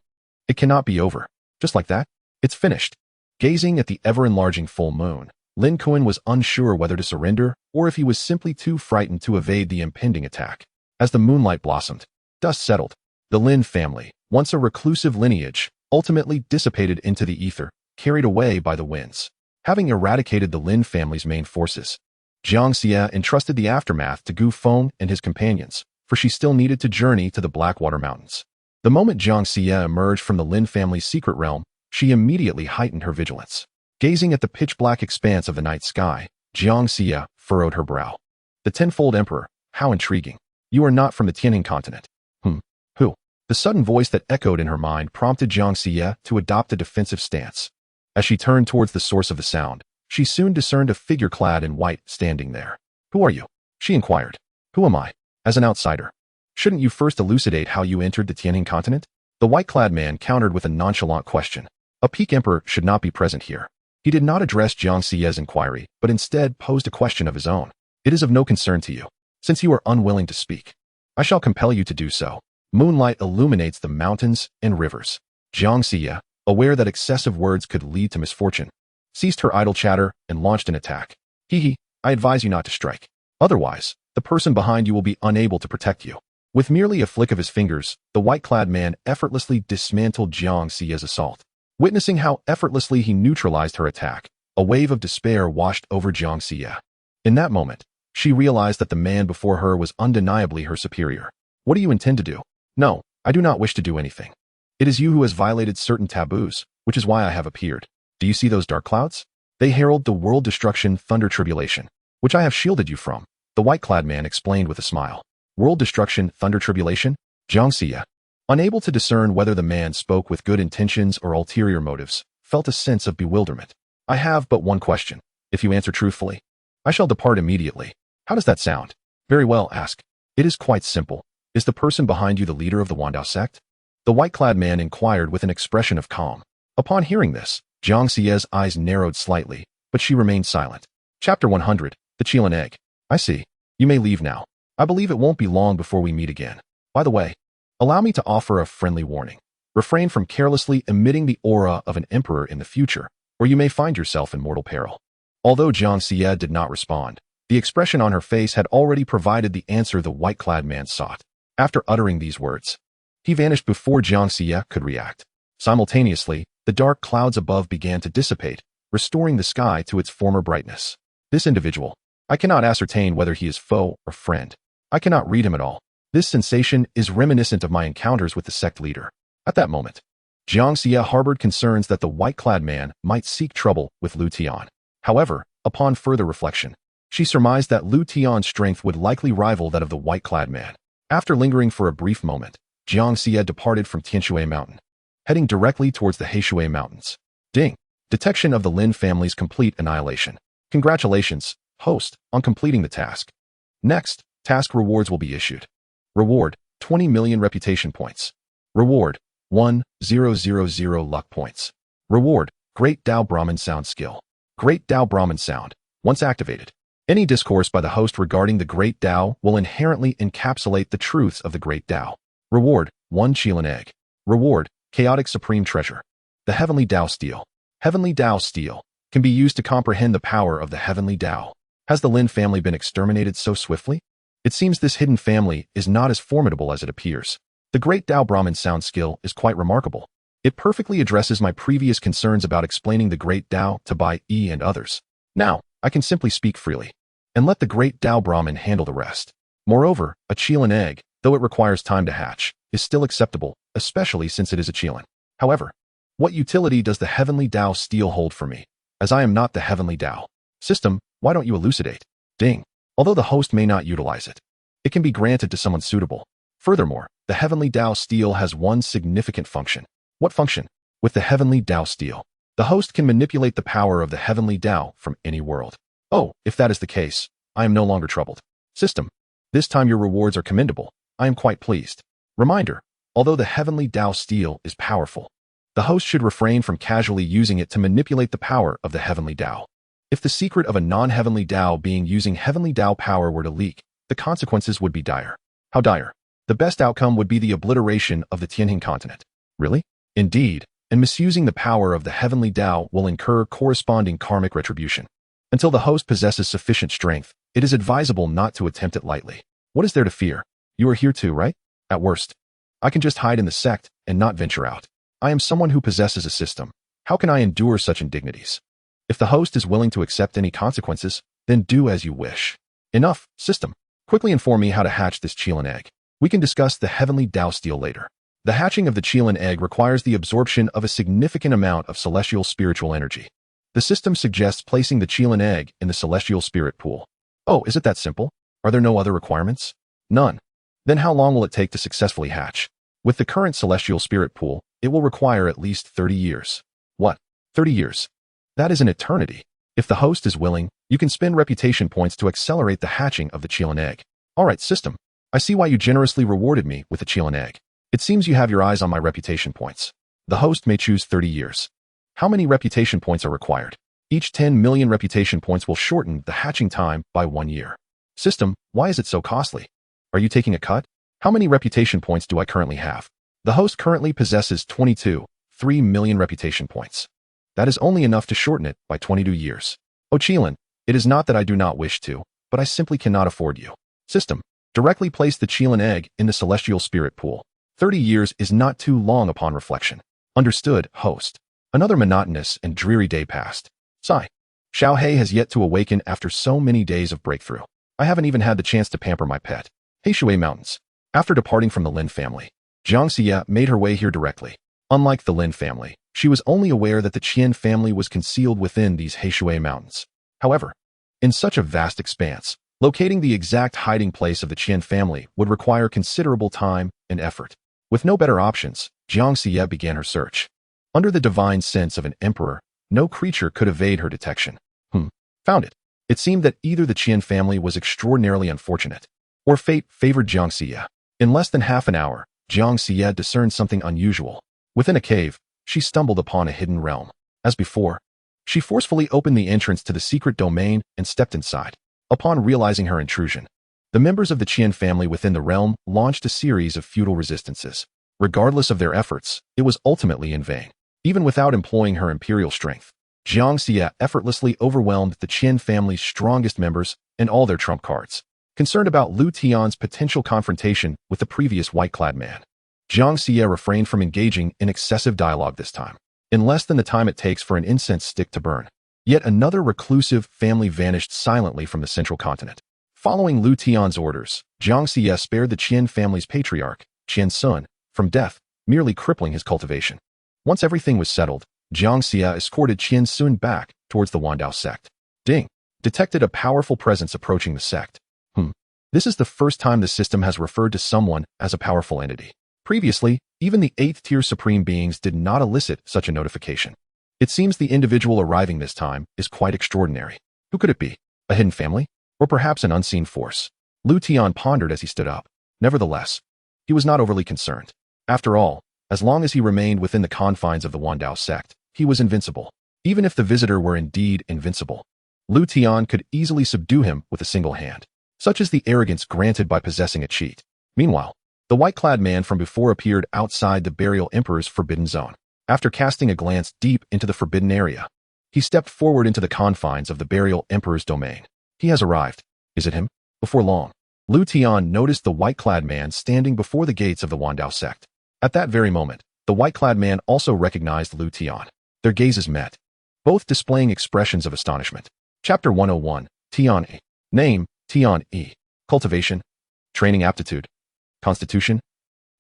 it cannot be over. Just like that, it's finished. Gazing at the ever-enlarging full moon, Lin Kuan was unsure whether to surrender or if he was simply too frightened to evade the impending attack. As the moonlight blossomed, dust settled. The Lin family, once a reclusive lineage, ultimately dissipated into the ether, carried away by the winds. Having eradicated the Lin family's main forces, Xianxia entrusted the aftermath to Gu Feng and his companions, for she still needed to journey to the Blackwater Mountains. The moment Xianxia emerged from the Lin family's secret realm, she immediately heightened her vigilance. Gazing at the pitch-black expanse of the night sky, Xianxia furrowed her brow. The tenfold emperor, how intriguing. You are not from the Tianning continent. Who? The sudden voice that echoed in her mind prompted Xianxia to adopt a defensive stance. As she turned towards the source of the sound, she soon discerned a figure clad in white standing there. Who are you? She inquired. Who am I? As an outsider. Shouldn't you first elucidate how you entered the Tianning continent? The white-clad man countered with a nonchalant question. A peak emperor should not be present here. He did not address Xianxia's inquiry, but instead posed a question of his own. It is of no concern to you. Since you are unwilling to speak, I shall compel you to do so. Moonlight illuminates the mountains and rivers. Xianxia, aware that excessive words could lead to misfortune, ceased her idle chatter and launched an attack. Hee, I advise you not to strike. Otherwise, the person behind you will be unable to protect you. With merely a flick of his fingers, the white-clad man effortlessly dismantled Xianxia's assault. Witnessing how effortlessly he neutralized her attack, a wave of despair washed over Xianxia. In that moment, she realized that the man before her was undeniably her superior. What do you intend to do? No, I do not wish to do anything. It is you who has violated certain taboos, which is why I have appeared. Do you see those dark clouds? They herald the world destruction thunder tribulation, which I have shielded you from, the white-clad man explained with a smile. World destruction thunder tribulation? Xianxia, unable to discern whether the man spoke with good intentions or ulterior motives, felt a sense of bewilderment. I have but one question. If you answer truthfully, I shall depart immediately. How does that sound? Very well, ask. It is quite simple. Is the person behind you the leader of the Dao Sect? The white-clad man inquired with an expression of calm. Upon hearing this, Xianxia's eyes narrowed slightly, but she remained silent. Chapter 100, The Qilan Egg. I see. You may leave now. I believe it won't be long before we meet again. By the way, allow me to offer a friendly warning. Refrain from carelessly emitting the aura of an emperor in the future, or you may find yourself in mortal peril. Although Xianxia did not respond, the expression on her face had already provided the answer the white-clad man sought. After uttering these words, he vanished before Xianxia could react. Simultaneously, the dark clouds above began to dissipate, restoring the sky to its former brightness. This individual, I cannot ascertain whether he is foe or friend. I cannot read him at all. This sensation is reminiscent of my encounters with the sect leader. At that moment, Xianxia harbored concerns that the white-clad man might seek trouble with Liutian. However, upon further reflection, she surmised that Liutian's strength would likely rival that of the white-clad man. After lingering for a brief moment, Xianxia departed from Tianshui Mountain, heading directly towards the Heishui Mountains. Ding! Detection of the Lin family's complete annihilation. Congratulations, host, on completing the task. Next, task rewards will be issued. Reward, 20 million reputation points. Reward, 1,000 luck points. Reward, Great Dao Brahmin Sound Skill. Great Dao Brahmin Sound, once activated. Any discourse by the host regarding the Great Dao will inherently encapsulate the truths of the Great Dao. Reward, 1 Qilan Egg. Reward, Chaotic Supreme Treasure. The Heavenly Dao Steel. Heavenly Dao Steel can be used to comprehend the power of the Heavenly Dao. Has the Lin family been exterminated so swiftly? It seems this hidden family is not as formidable as it appears. The Great Dao Brahmin Sound Skill is quite remarkable. It perfectly addresses my previous concerns about explaining the Great Dao to Bai Yi and others. Now, I can simply speak freely, and let the Great Dao Brahmin handle the rest. Moreover, a Qilan egg, though it requires time to hatch, is still acceptable, especially since it is a Qilan. However, what utility does the Heavenly Dao Steel hold for me, as I am not the Heavenly Dao? System, why don't you elucidate? Ding. Although the host may not utilize it, it can be granted to someone suitable. Furthermore, the Heavenly Dao Steel has one significant function. What function? With the Heavenly Dao Steel, the host can manipulate the power of the Heavenly Dao from any world. Oh, if that is the case, I am no longer troubled. System, this time your rewards are commendable. I am quite pleased. Reminder, although the Heavenly Dao Steel is powerful, the host should refrain from casually using it to manipulate the power of the Heavenly Dao. If the secret of a non-Heavenly Dao being using Heavenly Dao power were to leak, the consequences would be dire. How dire? The best outcome would be the obliteration of the Tianjin continent. Really? Indeed, and misusing the power of the Heavenly Dao will incur corresponding karmic retribution. Until the host possesses sufficient strength, it is advisable not to attempt it lightly. What is there to fear? You are here too, right? At worst, I can just hide in the sect and not venture out. I am someone who possesses a system. How can I endure such indignities? If the host is willing to accept any consequences, then do as you wish. Enough, system. Quickly inform me how to hatch this Qilan egg. We can discuss the Heavenly Dao Steel later. The hatching of the Qilan egg requires the absorption of a significant amount of celestial spiritual energy. The system suggests placing the Qilan egg in the celestial spirit pool. Oh, is it that simple? Are there no other requirements? None. Then how long will it take to successfully hatch? With the current celestial spirit pool, it will require at least 30 years. What? 30 years? That is an eternity. If the host is willing, you can spend reputation points to accelerate the hatching of the Qilan egg. Alright, system. I see why you generously rewarded me with the Qilan egg. It seems you have your eyes on my reputation points. The host may choose 30 years. How many reputation points are required? Each 10 million reputation points will shorten the hatching time by 1 year. System, why is it so costly? Are you taking a cut? How many reputation points do I currently have? The host currently possesses 22.3 million reputation points. That is only enough to shorten it by 22 years. Oh Qilin, it is not that I do not wish to, but I simply cannot afford you. System, directly place the Qilin egg in the celestial spirit pool. 30 years is not too long upon reflection. Understood, host. Another monotonous and dreary day passed. Sigh. Xiao He has yet to awaken after so many days of breakthrough. I haven't even had the chance to pamper my pet. Heishui Mountains. After departing from the Lin family, Xianxia made her way here directly. Unlike the Lin family, she was only aware that the Qian family was concealed within these Heishui Mountains. However, in such a vast expanse, locating the exact hiding place of the Qian family would require considerable time and effort. With no better options, Xianxia began her search. Under the divine sense of an emperor, no creature could evade her detection. Found it. It seemed that either the Qian family was extraordinarily unfortunate, or fate favored Xianxia. In less than half an hour, Xianxia discerned something unusual. Within a cave, she stumbled upon a hidden realm. As before, she forcefully opened the entrance to the secret domain and stepped inside. Upon realizing her intrusion, the members of the Qian family within the realm launched a series of futile resistances. Regardless of their efforts, it was ultimately in vain. Even without employing her imperial strength, Xianxia effortlessly overwhelmed the Qian family's strongest members and all their trump cards. Concerned about Liutian's potential confrontation with the previous white-clad man, Xianxia refrained from engaging in excessive dialogue this time. In less than the time it takes for an incense stick to burn, yet another reclusive family vanished silently from the central continent. Following Liutian's orders, Xianxia spared the Qian family's patriarch, Qian Sun, from death, merely crippling his cultivation. Once everything was settled, Xianxia escorted Qian Sun back towards the Dao Sect. Ding! Detected a powerful presence approaching the sect. This is the first time the system has referred to someone as a powerful entity. Previously, even the 8th-tier supreme beings did not elicit such a notification. It seems the individual arriving this time is quite extraordinary. Who could it be? A hidden family? Or perhaps an unseen force? Liutian pondered as he stood up. Nevertheless, he was not overly concerned. After all, as long as he remained within the confines of the Dao Sect, he was invincible. Even if the visitor were indeed invincible, Liutian could easily subdue him with a single hand. Such is the arrogance granted by possessing a cheat. Meanwhile, the white-clad man from before appeared outside the Burial Emperor's forbidden zone. After casting a glance deep into the forbidden area, he stepped forward into the confines of the Burial Emperor's domain. He has arrived. Is it him? Before long, Liutian noticed the white-clad man standing before the gates of the Dao Sect. At that very moment, the white-clad man also recognized Liutian. Their gazes met, both displaying expressions of astonishment. Chapter 101, Tian E. Name, Tian E. Cultivation. Training aptitude. Constitution.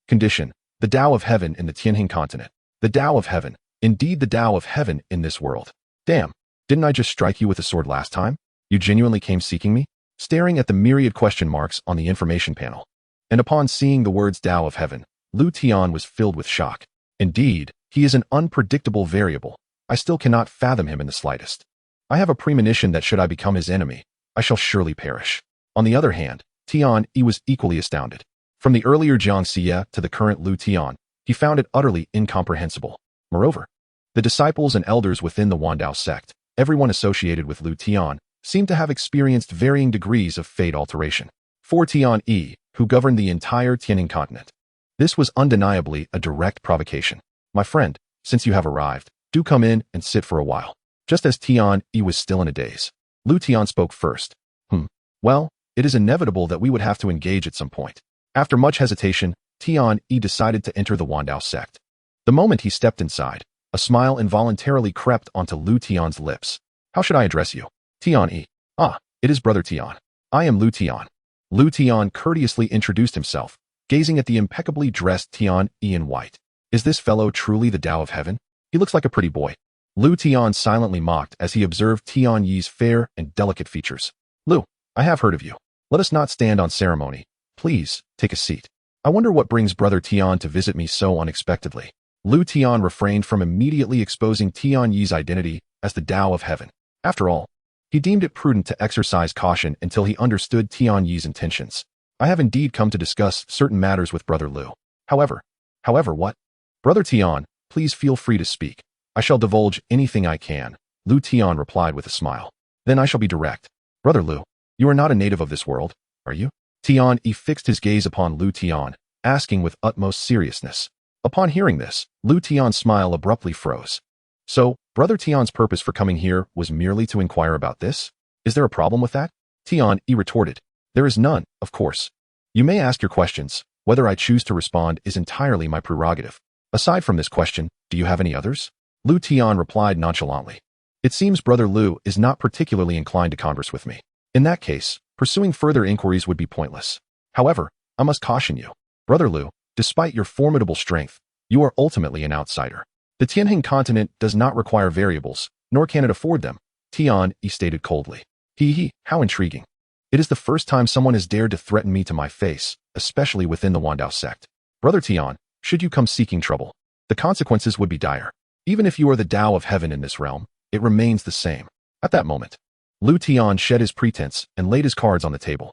Condition. The Tao of Heaven in the Tianhing continent. The Tao of Heaven. Indeed the Tao of Heaven in this world. Damn, didn't I just strike you with a sword last time? You genuinely came seeking me? Staring at the myriad question marks on the information panel, and upon seeing the words Tao of Heaven, Liutian was filled with shock. Indeed, he is an unpredictable variable. I still cannot fathom him in the slightest. I have a premonition that should I become his enemy, I shall surely perish. On the other hand, Tian E was equally astounded. From the earlier Xianxia to the current Liutian, he found it utterly incomprehensible. Moreover, the disciples and elders within the Dao Sect, everyone associated with Liutian, seemed to have experienced varying degrees of fate alteration. For Tian E, who governed the entire Tianhing continent, this was undeniably a direct provocation. My friend, since you have arrived, do come in and sit for a while. Just as Tian E was still in a daze, Liutian spoke first. Well, it is inevitable that we would have to engage at some point. After much hesitation, Tian E decided to enter the Dao Sect. The moment he stepped inside, a smile involuntarily crept onto Liutian's lips. How should I address you? Tian E. Ah, it is Brother Tian. I am Liutian. Liutian courteously introduced himself, gazing at the impeccably dressed Tian E in white. Is this fellow truly the Tao of Heaven? He looks like a pretty boy. Liutian silently mocked as he observed Tian Yi's fair and delicate features. Lu, I have heard of you. Let us not stand on ceremony. Please, take a seat. I wonder what brings Brother Tian to visit me so unexpectedly. Liutian refrained from immediately exposing Tian Yi's identity as the Tao of Heaven. After all, he deemed it prudent to exercise caution until he understood Tian Yi's intentions. I have indeed come to discuss certain matters with Brother Lu. However, what? Brother Tian, please feel free to speak. I shall divulge anything I can, Liutian replied with a smile. Then I shall be direct. Brother Lu, You are not a native of this world, are you? Tian fixed his gaze upon Liutian, asking with utmost seriousness. Upon hearing this, Liutian's smile abruptly froze. So, Brother Tian's purpose for coming here was merely to inquire about this? Is there a problem with that? Tian retorted. There is none, of course. You may ask your questions. Whether I choose to respond is entirely my prerogative. Aside from this question, do you have any others? Liutian replied nonchalantly. It seems Brother Liu is not particularly inclined to converse with me. In that case, pursuing further inquiries would be pointless. However, I must caution you. Brother Liu, despite your formidable strength, you are ultimately an outsider. The Tianhe continent does not require variables, nor can it afford them, Tian stated coldly. How intriguing. It is the first time someone has dared to threaten me to my face, especially within the Dao Sect. Brother Tian, should you come seeking trouble, the consequences would be dire. Even if you are the Tao of heaven in this realm, it remains the same. At that moment, Liutian shed his pretense and laid his cards on the table.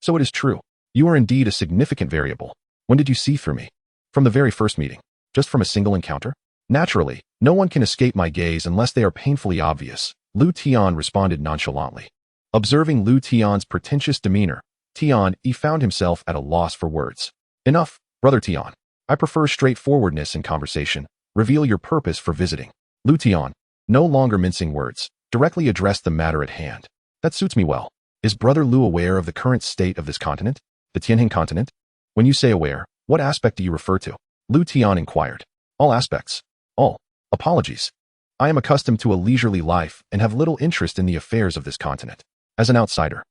So it is true. You are indeed a significant variable. When did you see through me? From the very first meeting. Just from a single encounter? Naturally, no one can escape my gaze unless they are painfully obvious, Liutian responded nonchalantly. Observing Liutian's pretentious demeanor, Tian found himself at a loss for words. Enough, Brother Tian. I prefer straightforwardness in conversation. Reveal your purpose for visiting. Liutian, no longer mincing words, directly addressed the matter at hand. That suits me well. Is Brother Liu aware of the current state of this continent? The Tianhe continent? When you say aware, what aspect do you refer to? Liutian inquired. All aspects. All. Apologies. I am accustomed to a leisurely life and have little interest in the affairs of this continent. As an outsider,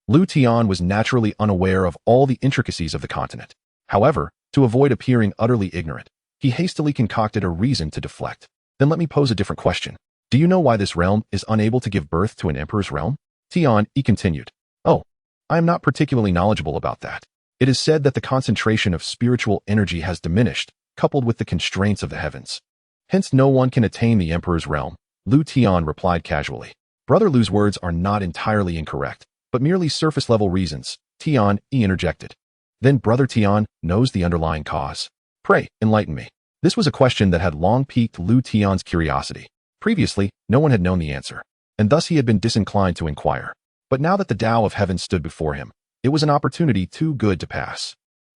Liutian was naturally unaware of all the intricacies of the continent. However, to avoid appearing utterly ignorant, he hastily concocted a reason to deflect. Then let me pose a different question. Do you know why this realm is unable to give birth to an emperor's realm? Tian continued. Oh, I am not particularly knowledgeable about that. It is said that the concentration of spiritual energy has diminished, coupled with the constraints of the heavens. Hence no one can attain the emperor's realm, Liutian replied casually. Brother Liu's words are not entirely incorrect, but merely surface-level reasons, Tian interjected. Then Brother Tian knows the underlying cause. Pray, enlighten me. This was a question that had long piqued Liutian's curiosity. Previously, no one had known the answer, and thus he had been disinclined to inquire. But now that the Tao of heaven stood before him, it was an opportunity too good to pass.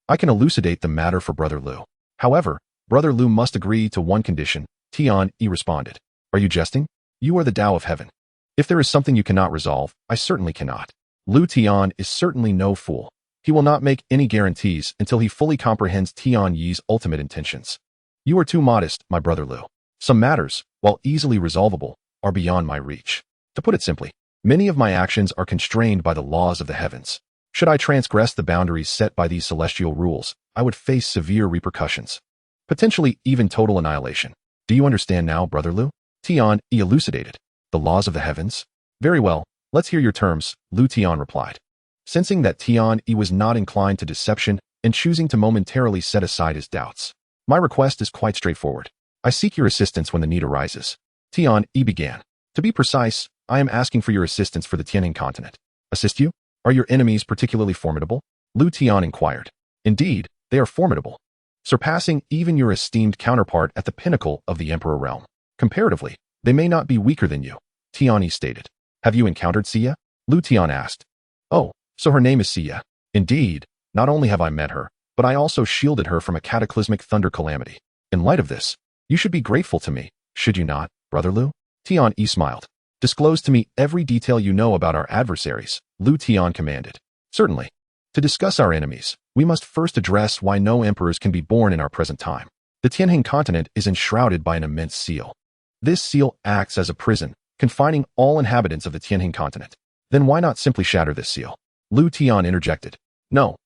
I can elucidate the matter for Brother Liu. However, Brother Liu must agree to one condition, Tian responded. Are you jesting? You are the Tao of heaven. If there is something you cannot resolve, I certainly cannot. Liutian is certainly no fool. He will not make any guarantees until he fully comprehends Tian Yi's ultimate intentions. You are too modest, my Brother Liu. Some matters, while easily resolvable, are beyond my reach. To put it simply, many of my actions are constrained by the laws of the heavens. Should I transgress the boundaries set by these celestial rules, I would face severe repercussions. Potentially even total annihilation. Do you understand now, Brother Liu? Tian elucidated. The laws of the heavens? Very well, let's hear your terms, Liutian replied. Sensing that Tian was not inclined to deception and choosing to momentarily set aside his doubts. My request is quite straightforward. I seek your assistance when the need arises. Tian began. To be precise, I am asking for your assistance for the Tianhe continent. Assist you? Are your enemies particularly formidable? Liutian inquired. Indeed, they are formidable, surpassing even your esteemed counterpart at the pinnacle of the Emperor realm. Comparatively, they may not be weaker than you, Tian stated. Have you encountered Xia? Liutian asked. Oh, so her name is Xia. Indeed, not only have I met her, but I also shielded her from a cataclysmic thunder calamity. In light of this, you should be grateful to me, should you not, Brother Liu? Tian smiled. Disclose to me every detail you know about our adversaries, Liutian commanded. Certainly. To discuss our enemies, we must first address why no emperors can be born in our present time. The Tianhe continent is enshrouded by an immense seal. This seal acts as a prison, confining all inhabitants of the Tianhe continent. Then why not simply shatter this seal? Liutian interjected. No,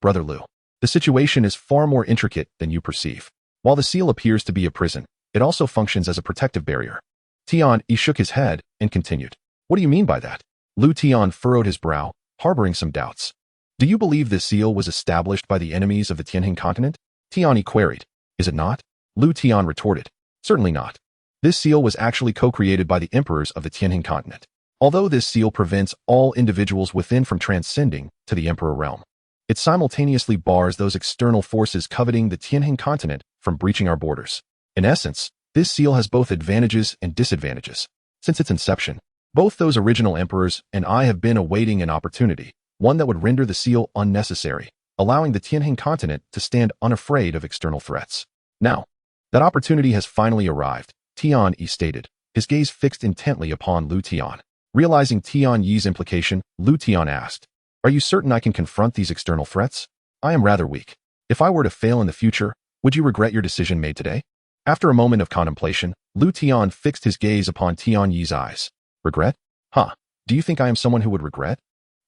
Brother Liu. The situation is far more intricate than you perceive. While the seal appears to be a prison, it also functions as a protective barrier. Tian shook his head and continued. What do you mean by that? Liutian furrowed his brow, harboring some doubts. Do you believe this seal was established by the enemies of the Tianhe continent? Tian queried. Is it not? Liutian retorted. Certainly not. This seal was actually co-created by the emperors of the Tianhe continent. Although this seal prevents all individuals within from transcending to the emperor realm, it simultaneously bars those external forces coveting the Tianhe continent from breaching our borders. In essence, this seal has both advantages and disadvantages. Since its inception, Both those original emperors and I have been awaiting an opportunity, one that would render the seal unnecessary, allowing the Tianhe continent to stand unafraid of external threats. Now, that opportunity has finally arrived, Tianhe stated, his gaze fixed intently upon Liutian. Realizing Tianhe's implication, Liutian asked, "Are you certain I can confront these external threats? I am rather weak. If I were to fail in the future, would you regret your decision made today?" After a moment of contemplation, Liutian fixed his gaze upon Tianhe's eyes. "Regret? Huh. Do you think I am someone who would regret?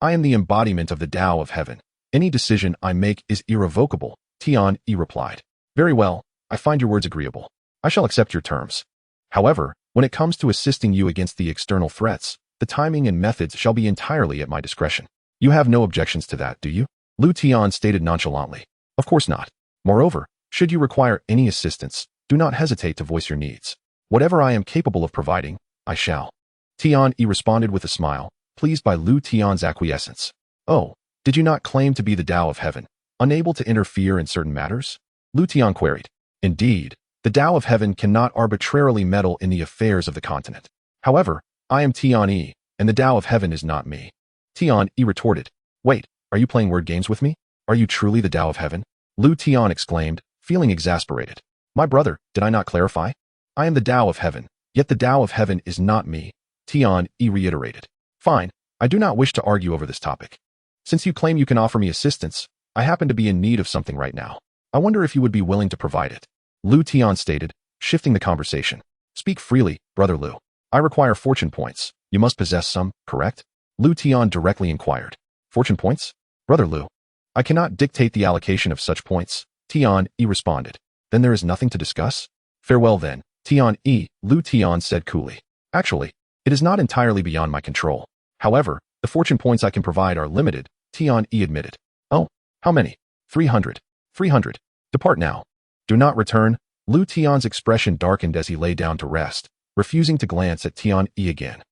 I am the embodiment of the Tao of Heaven. Any decision I make is irrevocable," Tianhe replied. "Very well, I find your words agreeable. I shall accept your terms. However, when it comes to assisting you against the external threats, the timing and methods shall be entirely at my discretion. You have no objections to that, do you?" Liutian stated nonchalantly. "Of course not. Moreover, should you require any assistance, do not hesitate to voice your needs. Whatever I am capable of providing, I shall." Tianhe responded with a smile, pleased by Liutian's acquiescence. "Oh, did you not claim to be the Tao of Heaven, unable to interfere in certain matters?" Liutian queried. "Indeed, the Tao of Heaven cannot arbitrarily meddle in the affairs of the continent. However, I am Tianhe, and the Tao of Heaven is not me." Tianhe retorted. "Wait, are you playing word games with me? Are you truly the Tao of Heaven?" Liutian exclaimed, feeling exasperated. "My brother, did I not clarify? I am the Tao of Heaven, yet the Tao of Heaven is not me," Tianhe reiterated. "Fine, I do not wish to argue over this topic. Since you claim you can offer me assistance, I happen to be in need of something right now. I wonder if you would be willing to provide it." Liutian stated, shifting the conversation. "Speak freely, Brother Liu. I require fortune points. You must possess some, correct?" Liutian directly inquired. "Fortune points? Brother Liu, I cannot dictate the allocation of such points," Tianhe responded. "Then there is nothing to discuss? Farewell then, Tianhe," Liutian said coolly. "Actually, it is not entirely beyond my control. However, the fortune points I can provide are limited," Tianhe admitted. "Oh, how many?" 300. 300. Depart now. Do not return." Liutian's expression darkened as he lay down to rest, refusing to glance at Tianhe again.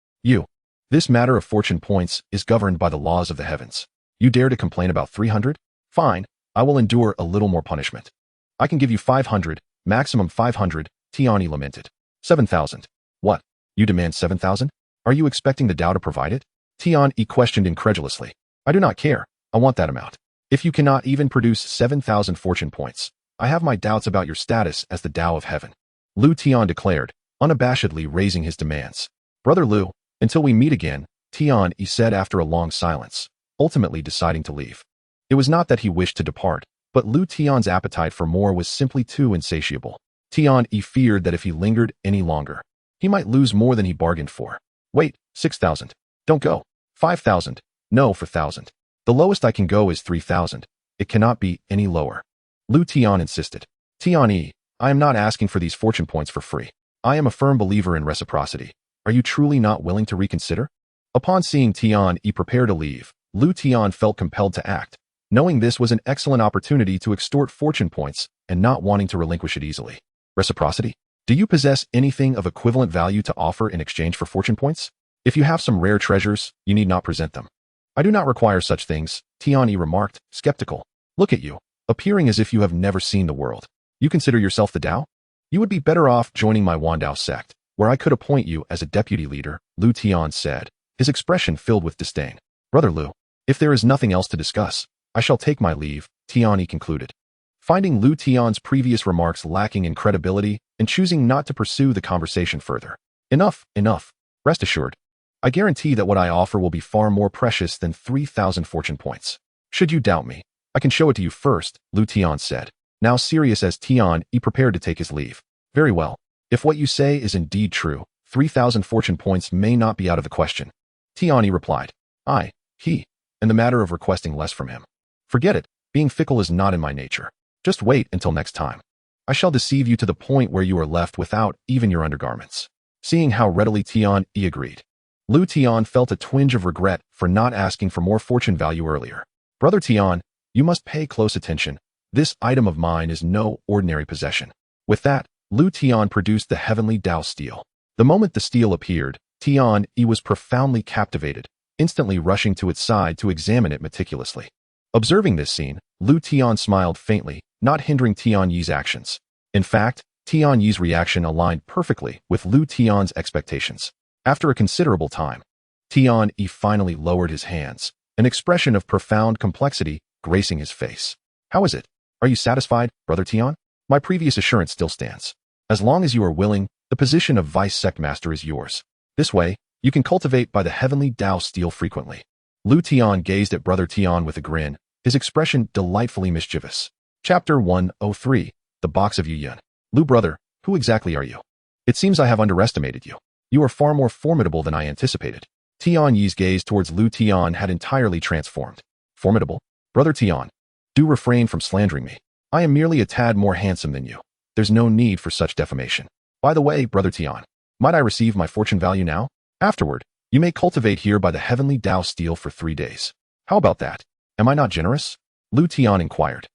This matter of fortune points is governed by the laws of the heavens. You dare to complain about 300? Fine, I will endure a little more punishment. I can give you 500, maximum 500, Tianhe lamented. 7,000. What? You demand 7,000? Are you expecting the Tao to provide it? Tianhe questioned incredulously. "I do not care. I want that amount. If you cannot even produce 7,000 fortune points, I have my doubts about your status as the Tao of Heaven," Liutian declared, unabashedly raising his demands. "Brother Liu, until we meet again," Tianhe said after a long silence, ultimately deciding to leave. It was not that he wished to depart, but Liutian's appetite for more was simply too insatiable. Tianhe feared that if he lingered any longer, he might lose more than he bargained for. "Wait, 6,000. Don't go. 5,000. No, 4,000. The lowest I can go is 3,000. It cannot be any lower." Liutian insisted. "Tianhe, I am not asking for these fortune points for free. I am a firm believer in reciprocity. Are you truly not willing to reconsider?" Upon seeing Tianhe prepare to leave, Liutian felt compelled to act, knowing this was an excellent opportunity to extort fortune points and not wanting to relinquish it easily. "Reciprocity? Do you possess anything of equivalent value to offer in exchange for fortune points? If you have some rare treasures, you need not present them." "I do not require such things," Tianhe remarked, skeptical. "Look at you, appearing as if you have never seen the world. You consider yourself the Tao? You would be better off joining my Dao Sect, where I could appoint you as a deputy leader," Liutian said, his expression filled with disdain. "Brother Liu, if there is nothing else to discuss, I shall take my leave," Tianhe concluded. Finding Liutian's previous remarks lacking in credibility and choosing not to pursue the conversation further. "Enough, enough. Rest assured. I guarantee that what I offer will be far more precious than 3,000 fortune points. Should you doubt me, I can show it to you first," Liutian said, now serious as Tianhe prepared to take his leave. "Very well. If what you say is indeed true, 3,000 fortune points may not be out of the question," Tianhe replied. In the matter of requesting less from him. Forget it, being fickle is not in my nature. Just wait until next time. I shall deceive you to the point where you are left without even your undergarments." Seeing how readily Tianhe agreed, Liutian felt a twinge of regret for not asking for more fortune value earlier. "Brother Tianhe, you must pay close attention. This item of mine is no ordinary possession." With that, Liutian produced the heavenly Tao steel. The moment the steel appeared, Tianhe was profoundly captivated, instantly rushing to its side to examine it meticulously. Observing this scene, Liutian smiled faintly, not hindering Tianhe's actions. In fact, Tianhe's reaction aligned perfectly with Liutian's expectations. After a considerable time, Tian Yi finally lowered his hands, an expression of profound complexity gracing his face. How is it? Are you satisfied, Brother Tian? My previous assurance still stands. As long as you are willing, the position of Vice Sect Master is yours. This way, you can cultivate by the heavenly Dao steel frequently. Liu Tian gazed at Brother Tian with a grin, his expression delightfully mischievous. Chapter 103, The Box of Yuyan. Liu brother, who exactly are you? It seems I have underestimated you. You are far more formidable than I anticipated. Tian Yi's gaze towards Liu Tian had entirely transformed. Formidable? Brother Tian, do refrain from slandering me. I am merely a tad more handsome than you. There's no need for such defamation. By the way, Brother Tian, might I receive my fortune value now? Afterward, you may cultivate here by the heavenly Dao steel for 3 days. How about that? Am I not generous? Liu Tian inquired.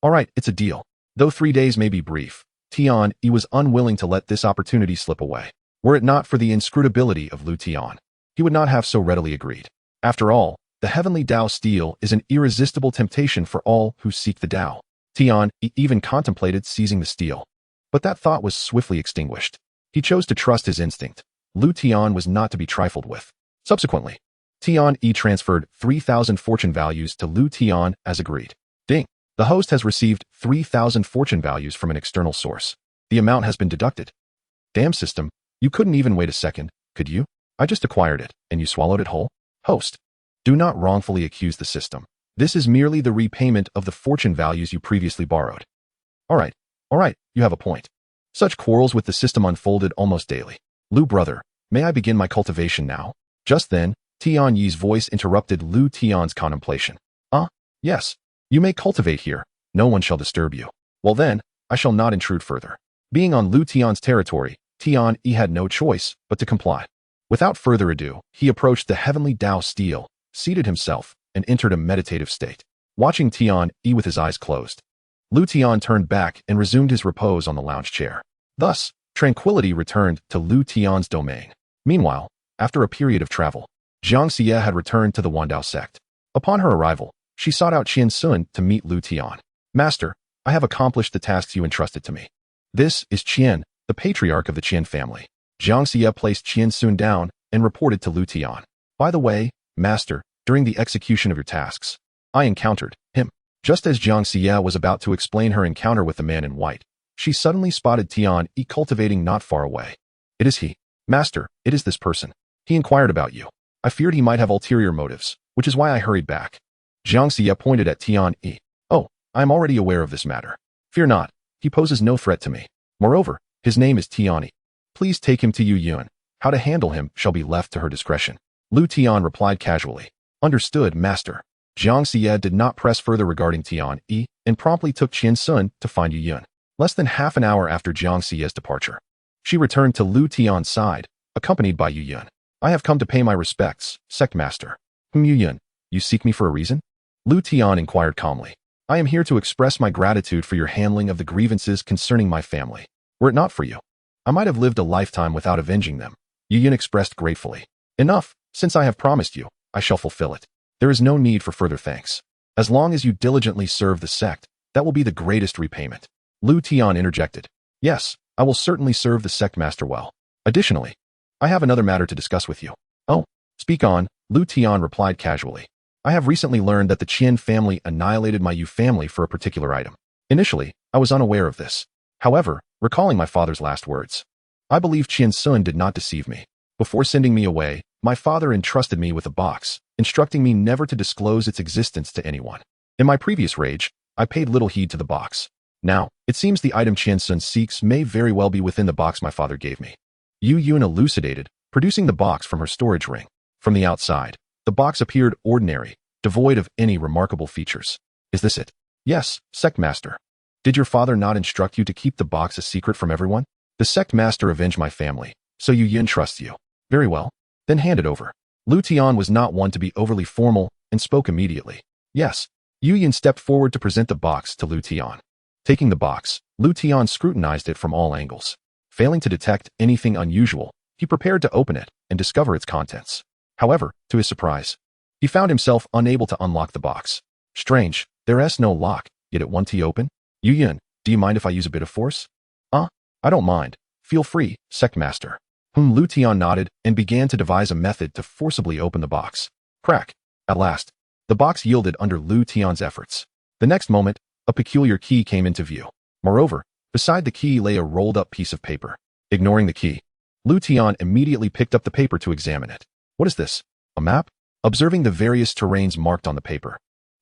All right, it's a deal. Though 3 days may be brief, Tian Yi was unwilling to let this opportunity slip away. Were it not for the inscrutability of Liu Tian, he would not have so readily agreed. After all, the heavenly Dao steel is an irresistible temptation for all who seek the Dao. Tian Yi even contemplated seizing the steel, but that thought was swiftly extinguished. He chose to trust his instinct. Liu Tian was not to be trifled with. Subsequently, Tian Yi transferred 3,000 fortune values to Liu Tian as agreed. Ding! The host has received 3,000 fortune values from an external source. The amount has been deducted. Damn system, you couldn't even wait a second, could you? I just acquired it, and you swallowed it whole? Host, do not wrongfully accuse the system. This is merely the repayment of the fortune values you previously borrowed. All right, you have a point. Such quarrels with the system unfolded almost daily. Liu brother, may I begin my cultivation now? Just then, Tian Yi's voice interrupted Liu Tian's contemplation. Yes, you may cultivate here. No one shall disturb you. Well then, I shall not intrude further. Being on Liu Tian's territory, Tian Yi had no choice but to comply. Without further ado, he approached the heavenly Dao steel, seated himself, and entered a meditative state. Watching Tian Yi with his eyes closed, Liu Tian turned back and resumed his repose on the lounge chair. Thus, tranquility returned to Liu Tian's domain. Meanwhile, after a period of travel, Xianxia had returned to the Wandao sect. Upon her arrival, she sought out Qian to meet Liu Tian. Master, I have accomplished the tasks you entrusted to me. This is Qian, the patriarch of the Qian family. Xianxia placed Qian down and reported to Liu Tian. By the way, Master, during the execution of your tasks, I encountered him. Just as Xianxia was about to explain her encounter with the man in white, she suddenly spotted Tian Yi cultivating not far away. It is he. Master, it is this person. He inquired about you. I feared he might have ulterior motives, which is why I hurried back. Xianxia pointed at Tian Yi. Oh, I am already aware of this matter. Fear not, he poses no threat to me. Moreover, his name is Tian Yi. Please take him to Yuyan. How to handle him shall be left to her discretion. Liu Tian replied casually. Understood, Master. Xianxia did not press further regarding Tian Yi and promptly took Qian to find Yuyan. Less than half an hour after Xianxia's departure, she returned to Liu Tian's side, accompanied by Yuyan. I have come to pay my respects, Sect Master. Yuyan, you seek me for a reason? Liu Tian inquired calmly. I am here to express my gratitude for your handling of the grievances concerning my family. Were it not for you, I might have lived a lifetime without avenging them. Yuyan expressed gratefully. Enough, since I have promised you, I shall fulfill it. There is no need for further thanks. As long as you diligently serve the sect, that will be the greatest repayment. Liu Tian interjected. Yes, I will certainly serve the sect master well. Additionally, I have another matter to discuss with you. Oh, speak on, Liu Tian replied casually. I have recently learned that the Qian family annihilated my Yu family for a particular item. Initially, I was unaware of this. However, recalling my father's last words, I believe Qian did not deceive me. Before sending me away, my father entrusted me with a box, instructing me never to disclose its existence to anyone. In my previous rage, I paid little heed to the box. Now, it seems the item Qian seeks may very well be within the box my father gave me. Yun elucidated, producing the box from her storage ring. From the outside, the box appeared ordinary, devoid of any remarkable features. Is this it? Yes, Sect Master. Did your father not instruct you to keep the box a secret from everyone? The Sect Master avenged my family, so Yuyan trusts you. Very well. Then hand it over. Liu Tian was not one to be overly formal and spoke immediately. Yes. Yuyan stepped forward to present the box to Liu Tian. Taking the box, Liu Tian scrutinized it from all angles. Failing to detect anything unusual, he prepared to open it and discover its contents. However, to his surprise, he found himself unable to unlock the box. Strange, there is no lock, yet it won't open? Yuyan, do you mind if I use a bit of force? I don't mind. Feel free, Sect Master. Liutian nodded and began to devise a method to forcibly open the box. Crack. At last, the box yielded under Liutian's efforts. The next moment, a peculiar key came into view. Moreover, beside the key lay a rolled-up piece of paper. Ignoring the key, Liutian immediately picked up the paper to examine it. What is this? A map? Observing the various terrains marked on the paper,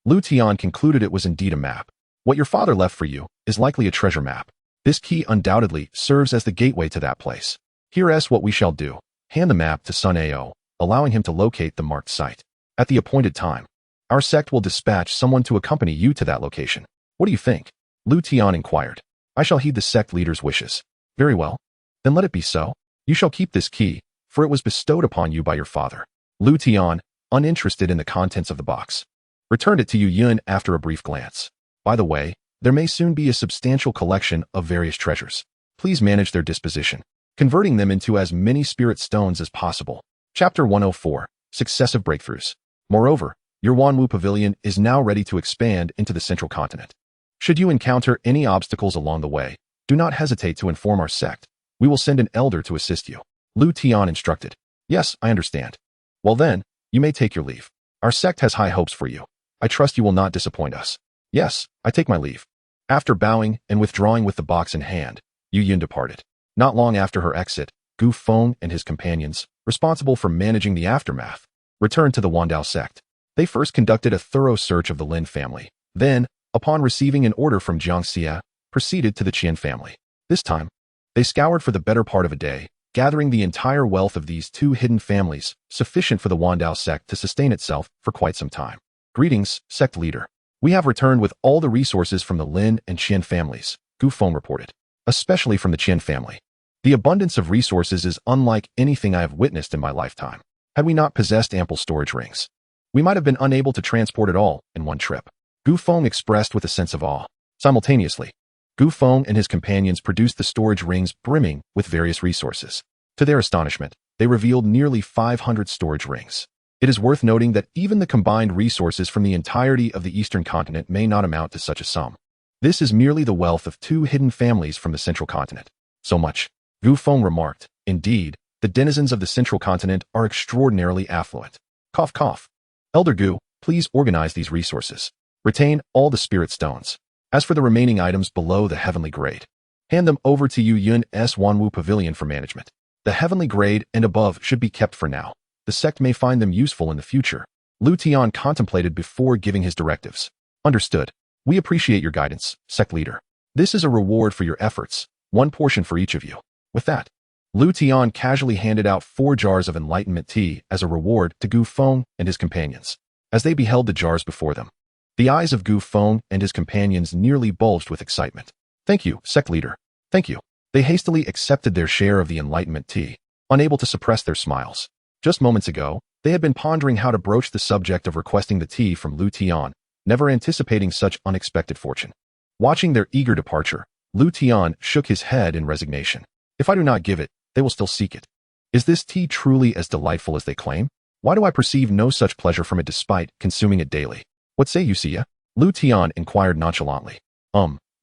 Liutian concluded it was indeed a map. What your father left for you is likely a treasure map. This key undoubtedly serves as the gateway to that place. Here's what we shall do. Hand the map to Sun Ao, allowing him to locate the marked site. At the appointed time, our sect will dispatch someone to accompany you to that location. What do you think? Liutian inquired. I shall heed the sect leader's wishes. Very well. Then let it be so. You shall keep this key, for it was bestowed upon you by your father. Liutian, uninterested in the contents of the box, returned it to Yun after a brief glance. By the way, there may soon be a substantial collection of various treasures. Please manage their disposition, converting them into as many spirit stones as possible. Chapter 104. Successive Breakthroughs. Moreover, your Wanwu Pavilion is now ready to expand into the central continent. Should you encounter any obstacles along the way, do not hesitate to inform our sect. We will send an elder to assist you. Liutian instructed. Yes, I understand. Well then, you may take your leave. Our sect has high hopes for you. I trust you will not disappoint us. Yes, I take my leave. After bowing and withdrawing with the box in hand, Yun departed. Not long after her exit, Gu Feng and his companions, responsible for managing the aftermath, returned to the Wandao sect. They first conducted a thorough search of the Lin family. Then, upon receiving an order from Xianxia, proceeded to the Qian family. This time, they scoured for the better part of a day, gathering the entire wealth of these two hidden families, sufficient for the Wandao sect to sustain itself for quite some time. Greetings, sect leader. We have returned with all the resources from the Lin and Qian families, Gu Feng reported. Especially from the Qian family. The abundance of resources is unlike anything I have witnessed in my lifetime. Had we not possessed ample storage rings, we might have been unable to transport it all in one trip. Gu Feng expressed with a sense of awe. Simultaneously, Gu Feng and his companions produced the storage rings brimming with various resources. To their astonishment, they revealed nearly 500 storage rings. It is worth noting that even the combined resources from the entirety of the eastern continent may not amount to such a sum. This is merely the wealth of two hidden families from the central continent. So much, Gu Feng remarked. Indeed, the denizens of the central continent are extraordinarily affluent. Cough cough. Elder Gu, please organize these resources. Retain all the spirit stones. As for the remaining items below the heavenly grade, hand them over to Yun's Wanwu Pavilion for management. The heavenly grade and above should be kept for now. The sect may find them useful in the future. Liutian contemplated before giving his directives. Understood. We appreciate your guidance, sect leader. This is a reward for your efforts, one portion for each of you. With that, Liutian casually handed out 4 jars of enlightenment tea as a reward to Gu Feng and his companions. As they beheld the jars before them, the eyes of Gu Feng and his companions nearly bulged with excitement. Thank you, sect leader. Thank you. They hastily accepted their share of the enlightenment tea, unable to suppress their smiles. Just moments ago, they had been pondering how to broach the subject of requesting the tea from Liutian, never anticipating such unexpected fortune. Watching their eager departure, Liutian shook his head in resignation. If I do not give it, they will still seek it. Is this tea truly as delightful as they claim? Why do I perceive no such pleasure from it despite consuming it daily? What say you, Xia? Liutian inquired nonchalantly.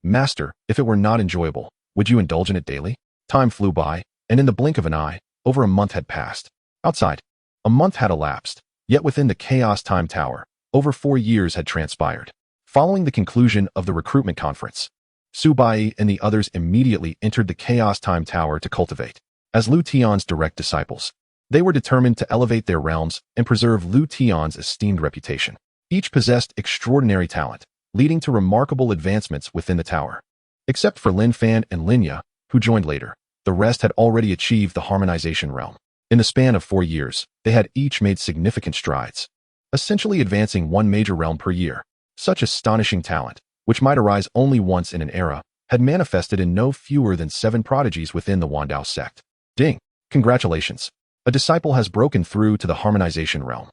Master, if it were not enjoyable, would you indulge in it daily? Time flew by, and in the blink of an eye, over a month had passed. Outside, a month had elapsed, yet within the Chaos Time Tower, over 4 years had transpired. Following the conclusion of the recruitment conference, Su Bai and the others immediately entered the Chaos Time Tower to cultivate. As Liutian's direct disciples, they were determined to elevate their realms and preserve Liutian's esteemed reputation. Each possessed extraordinary talent, leading to remarkable advancements within the tower. Except for Lin Fan and Linya, who joined later, the rest had already achieved the harmonization realm. In the span of 4 years, they had each made significant strides, essentially advancing one major realm per year. Such astonishing talent, which might arise only once in an era, had manifested in no fewer than 7 prodigies within the Wandao sect. Ding! Congratulations! A disciple has broken through to the harmonization realm.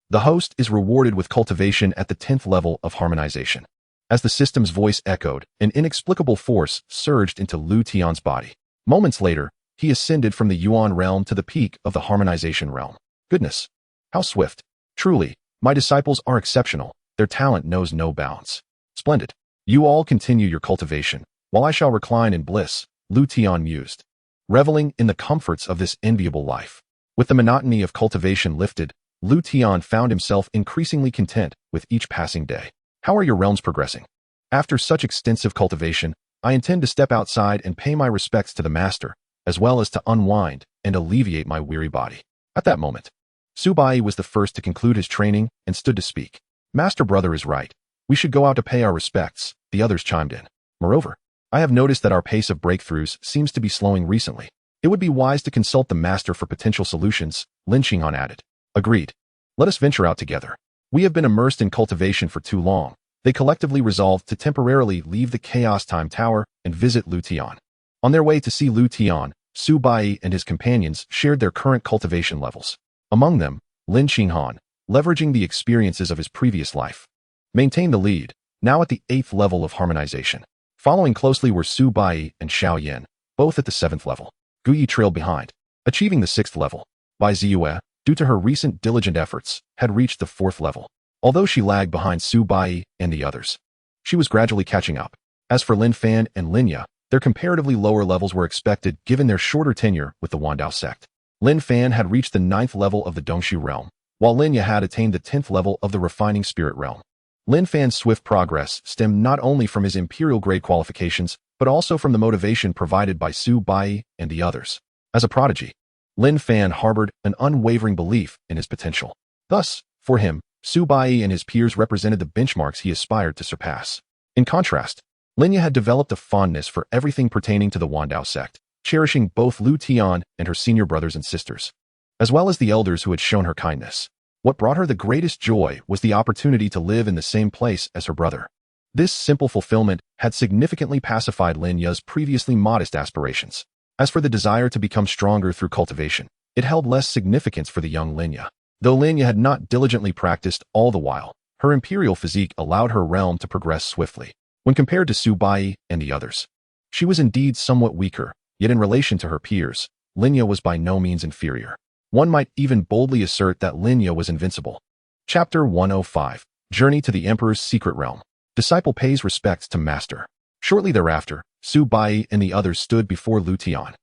The host is rewarded with cultivation at the 10th level of harmonization. As the system's voice echoed, an inexplicable force surged into Liutian's body. Moments later, he ascended from the Yuan realm to the peak of the harmonization realm. Goodness! How swift! Truly, my disciples are exceptional. Their talent knows no bounds. Splendid. You all continue your cultivation, while I shall recline in bliss, Liutian mused. reveling in the comforts of this enviable life. With the monotony of cultivation lifted, Liutian found himself increasingly content with each passing day. How are your realms progressing? After such extensive cultivation, I intend to step outside and pay my respects to the master, as well as to unwind and alleviate my weary body. At that moment, Subai was the first to conclude his training and stood to speak. Master brother is right. We should go out to pay our respects, the others chimed in. Moreover, I have noticed that our pace of breakthroughs seems to be slowing recently. It would be wise to consult the master for potential solutions, Lin Xinghan added. Agreed. Let us venture out together. We have been immersed in cultivation for too long. They collectively resolved to temporarily leave the Chaos Time Tower and visit Liutian. On their way to see Liutian, Su Bai and his companions shared their current cultivation levels. Among them, Lin Xinghan, leveraging the experiences of his previous life, maintained the lead, now at the 8th level of harmonization. Following closely were Su Bai and Xiao Yan, both at the 7th level. Gu Yi trailed behind, achieving the 6th level. Bai Ziyue, due to her recent diligent efforts, had reached the 4th level. Although she lagged behind Su Bai and the others, she was gradually catching up. As for Lin Fan and Lin Ya, their comparatively lower levels were expected given their shorter tenure with the Wandao sect. Lin Fan had reached the 9th level of the Dongshu realm, while Lin Ya had attained the 10th level of the refining spirit realm. Lin Fan's swift progress stemmed not only from his imperial grade qualifications, but also from the motivation provided by Su Bai and the others. As a prodigy, Lin Fan harbored an unwavering belief in his potential. Thus, for him, Su Bai and his peers represented the benchmarks he aspired to surpass. In contrast, Lin Ya had developed a fondness for everything pertaining to the Wandao sect, cherishing both Liutian and her senior brothers and sisters, as well as the elders who had shown her kindness. What brought her the greatest joy was the opportunity to live in the same place as her brother. This simple fulfillment had significantly pacified Lin Ya's previously modest aspirations. As for the desire to become stronger through cultivation, it held less significance for the young Lin Ya. Though Lin Ya had not diligently practiced all the while, her imperial physique allowed her realm to progress swiftly. When compared to Su Bai and the others, she was indeed somewhat weaker, yet in relation to her peers, Lin Ya was by no means inferior. One might even boldly assert that Lin Ya was invincible. Chapter 105, Journey to the Emperor's Secret Realm. Disciple pays respects to master. Shortly thereafter, Su Bai and the others stood before Liutian.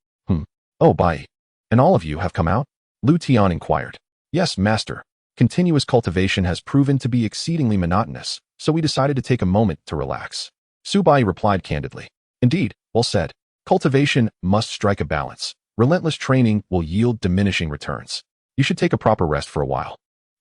Oh, Bai. And all of you have come out? Liutian inquired. Yes, master. Continuous cultivation has proven to be exceedingly monotonous, so we decided to take a moment to relax. Su Bai replied candidly. Indeed, well said. Cultivation must strike a balance. Relentless training will yield diminishing returns. You should take a proper rest for a while.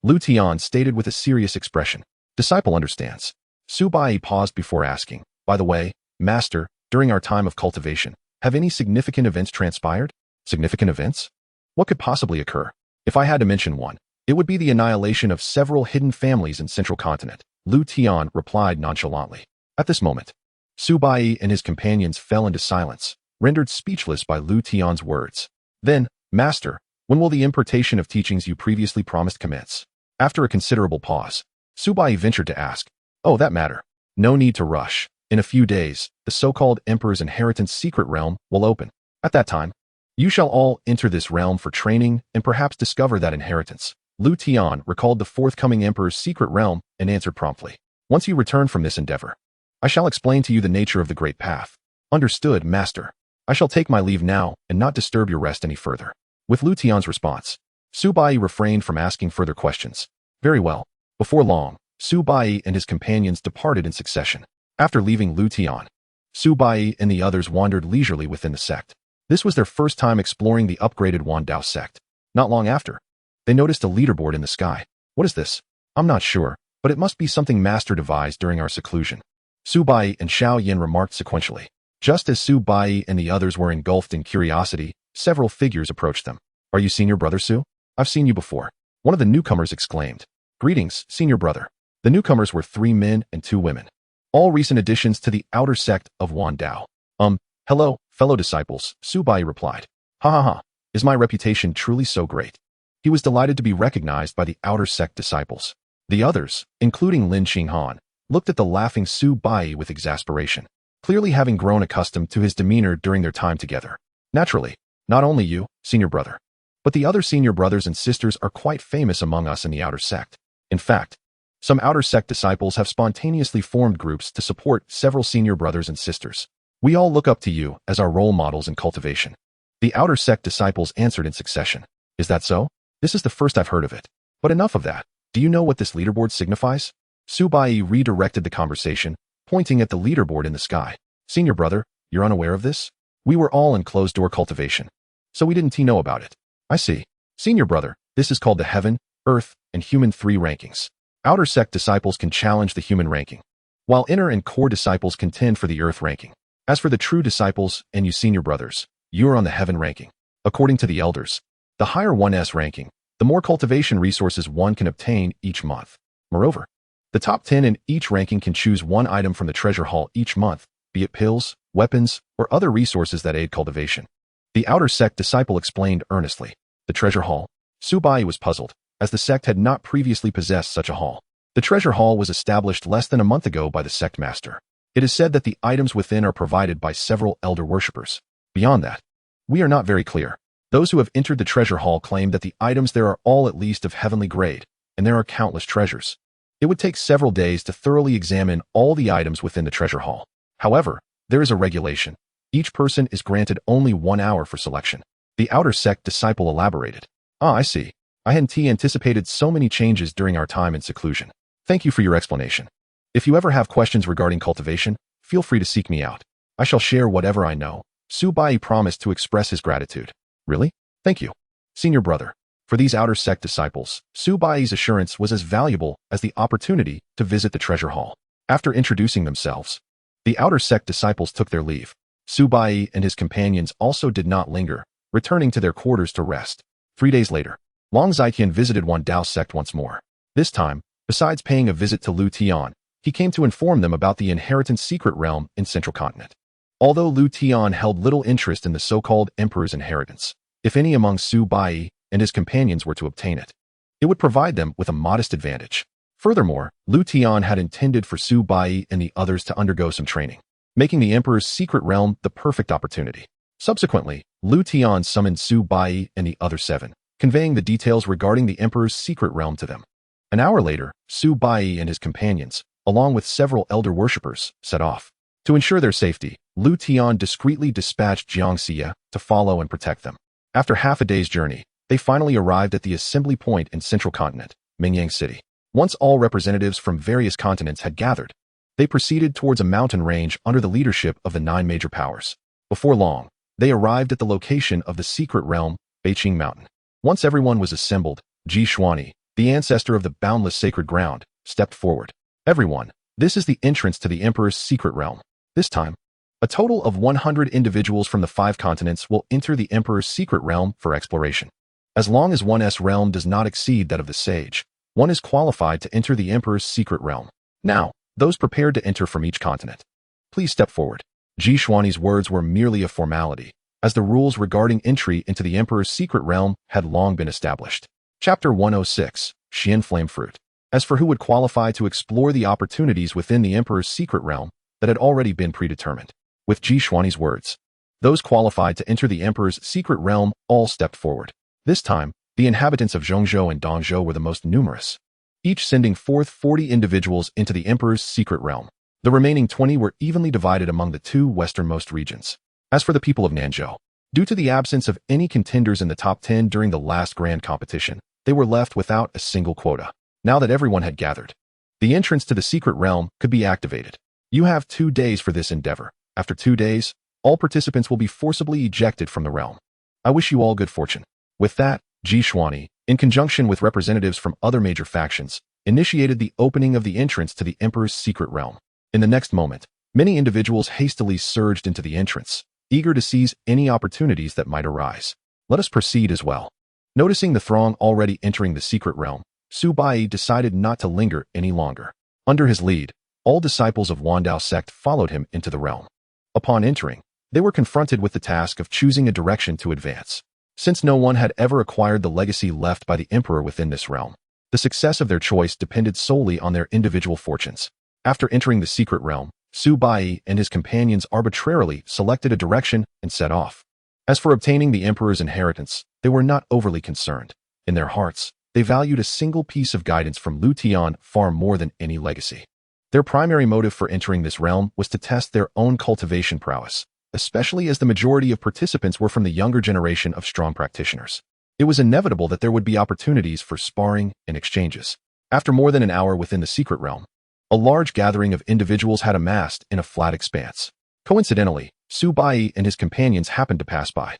Liutian stated with a serious expression. Disciple understands. Su Bai paused before asking, by the way, master, during our time of cultivation, have any significant events transpired? Significant events? What could possibly occur? If I had to mention one, it would be the annihilation of several hidden families in Central Continent. Liutian replied nonchalantly. At this moment, Su Bai and his companions fell into silence, rendered speechless by Liutian's words. Then, master, when will the importation of teachings you previously promised commence? After a considerable pause, Su Bai ventured to ask. Oh, that matter. No need to rush. In a few days, the so-called Emperor's Inheritance Secret Realm will open. At that time, you shall all enter this realm for training and perhaps discover that inheritance. Liutian recalled the forthcoming Emperor's Secret Realm and answered promptly. Once you return from this endeavor, I shall explain to you the nature of the Great Path. Understood, master. I shall take my leave now and not disturb your rest any further. With Liutian's response, Su Bai refrained from asking further questions. Very well. Before long, Su Bai and his companions departed in succession. After leaving Liutian, Su Bai and the others wandered leisurely within the sect. This was their first time exploring the upgraded Wandao sect. Not long after, they noticed a leaderboard in the sky. What is this? I'm not sure, but it must be something master devised during our seclusion. Su Bai and Xiao Yan remarked sequentially. Just as Su Bai and the others were engulfed in curiosity, several figures approached them. Are you senior brother Su? I've seen you before. One of the newcomers exclaimed. Greetings, senior brother. The newcomers were 3 men and 2 women, all recent additions to the outer sect of Wandao. Hello, fellow disciples, Su Bai replied. Ha ha ha, is my reputation truly so great? He was delighted to be recognized by the outer sect disciples. The others, including Lin Xinghan, looked at the laughing Su Bai with exasperation, clearly having grown accustomed to his demeanor during their time together. Naturally, not only you, senior brother, but the other senior brothers and sisters are quite famous among us in the outer sect. In fact, some outer sect disciples have spontaneously formed groups to support several senior brothers and sisters. We all look up to you as our role models in cultivation. The outer sect disciples answered in succession. Is that so? This is the first I've heard of it. But enough of that. Do you know what this leaderboard signifies? Su Bai redirected the conversation, pointing at the leaderboard in the sky. Senior brother, you're unaware of this? We were all in closed-door cultivation, so we didn't know about it. I see. Senior brother, this is called the Heaven, Earth, and Human 3 rankings. Outer sect disciples can challenge the human ranking, while inner and core disciples contend for the Earth ranking. As for the true disciples and you senior brothers, you are on the Heaven ranking. According to the elders, the higher 1S ranking, the more cultivation resources one can obtain each month. Moreover, the top 10 in each ranking can choose one item from the treasure hall each month, be it pills, weapons, or other resources that aid cultivation. The outer sect disciple explained earnestly. The treasure hall. Su Bai was puzzled, as the sect had not previously possessed such a hall. The treasure hall was established less than a month ago by the sect master. It is said that the items within are provided by several elder worshippers. Beyond that, we are not very clear. Those who have entered the treasure hall claim that the items there are all at least of heavenly grade, and there are countless treasures. It would take several days to thoroughly examine all the items within the treasure hall. However, there is a regulation. Each person is granted only 1 hour for selection. The outer sect disciple elaborated. Ah, I see. I hadn't anticipated so many changes during our time in seclusion. Thank you for your explanation. If you ever have questions regarding cultivation, feel free to seek me out. I shall share whatever I know. Su Bai promised to express his gratitude. Really? Thank you. Senior brother. For these outer sect disciples, Su Bai's assurance was as valuable as the opportunity to visit the treasure hall. After introducing themselves, the outer sect disciples took their leave. Su Bai and his companions also did not linger, returning to their quarters to rest. 3 days later, Long Zitian visited Myriad Dao Sect once more. This time, besides paying a visit to Liutian, he came to inform them about the inheritance secret realm in Central Continent. Although Liutian held little interest in the so-called Emperor's inheritance, if any among Su Bai and his companions were to obtain it, it would provide them with a modest advantage. Furthermore, Liutian had intended for Su Bai and the others to undergo some training, making the Emperor's secret realm the perfect opportunity. Subsequently, Liutian summoned Su Bai and the other 7, conveying the details regarding the Emperor's secret realm to them. An hour later, Su Bai and his companions, along with several elder worshippers, set off. To ensure their safety, Liutian discreetly dispatched Xianxia to follow and protect them. After half a day's journey, they finally arrived at the assembly point in Central Continent, Mingyang City. Once all representatives from various continents had gathered, they proceeded towards a mountain range under the leadership of the 9 major powers. Before long, they arrived at the location of the secret realm, Beiqing Mountain. Once everyone was assembled, Ji Xuani, the ancestor of the boundless sacred ground, stepped forward. Everyone, this is the entrance to the Emperor's secret realm. This time, a total of 100 individuals from the 5 continents will enter the Emperor's secret realm for exploration. As long as 1's realm does not exceed that of the sage, one is qualified to enter the Emperor's secret realm. Now, those prepared to enter from each continent, please step forward. Ji Xuani's words were merely a formality, as the rules regarding entry into the Emperor's secret realm had long been established. Chapter 106, Xian Flame Fruit. As for who would qualify to explore the opportunities within the Emperor's secret realm that had already been predetermined, with Ji Xuani's words, those qualified to enter the Emperor's secret realm all stepped forward. This time, the inhabitants of Zhongzhou and Dongzhou were the most numerous, each sending forth 40 individuals into the Emperor's secret realm. The remaining 20 were evenly divided among the 2 westernmost regions. As for the people of Nanzhou, due to the absence of any contenders in the top 10 during the last grand competition, they were left without a single quota. Now that everyone had gathered, the entrance to the secret realm could be activated. You have 2 days for this endeavor. After 2 days, all participants will be forcibly ejected from the realm. I wish you all good fortune. With that, Ji Xuani, in conjunction with representatives from other major factions, initiated the opening of the entrance to the Emperor's secret realm. In the next moment, many individuals hastily surged into the entrance, eager to seize any opportunities that might arise. Let us proceed as well. Noticing the throng already entering the secret realm, Su Bai decided not to linger any longer. Under his lead, all disciples of Myriad Dao Sect followed him into the realm. Upon entering, they were confronted with the task of choosing a direction to advance. Since no one had ever acquired the legacy left by the Emperor within this realm, the success of their choice depended solely on their individual fortunes. After entering the secret realm, Su Bai and his companions arbitrarily selected a direction and set off. As for obtaining the Emperor's inheritance, they were not overly concerned. In their hearts, they valued a single piece of guidance from Liutian far more than any legacy. Their primary motive for entering this realm was to test their own cultivation prowess. especially as the majority of participants were from the younger generation of strong practitioners. It was inevitable that there would be opportunities for sparring and exchanges. After more than an hour within the secret realm, a large gathering of individuals had amassed in a flat expanse. Coincidentally, Su Bai and his companions happened to pass by.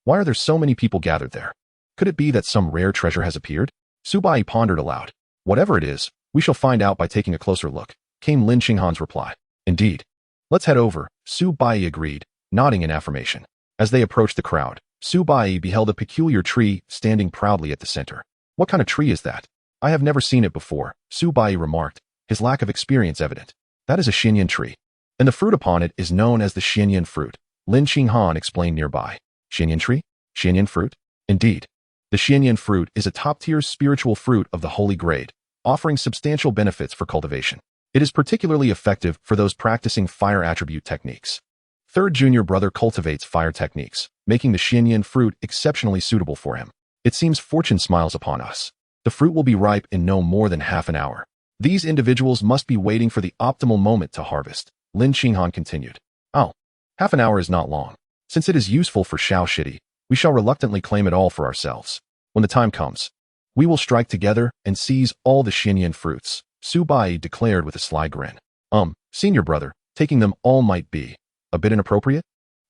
Why are there so many people gathered there? Could it be that some rare treasure has appeared? Su Bai pondered aloud. Whatever it is, we shall find out by taking a closer look, came Lin Qinghan's reply. Indeed. Let's head over, Su Bai agreed, nodding in affirmation. As they approached the crowd, Su Bai beheld a peculiar tree standing proudly at the center. What kind of tree is that? I have never seen it before, Su Bai remarked, his lack of experience evident. That is a xianxian tree, and the fruit upon it is known as the xianxian fruit, Lin Qinghan explained nearby. Xianxian tree? Xianxian fruit? Indeed. The xianxian fruit is a top-tier spiritual fruit of the holy grade, offering substantial benefits for cultivation. It is particularly effective for those practicing fire attribute techniques. Third junior brother cultivates fire techniques, making the xianxian fruit exceptionally suitable for him. It seems fortune smiles upon us. The fruit will be ripe in no more than half an hour. These individuals must be waiting for the optimal moment to harvest, Lin Qinghan continued. Oh, half an hour is not long. Since it is useful for Xiao Shidi, we shall reluctantly claim it all for ourselves. When the time comes, we will strike together and seize all the xianxian fruits, Su Bai declared with a sly grin. Senior brother, taking them all might be a bit inappropriate?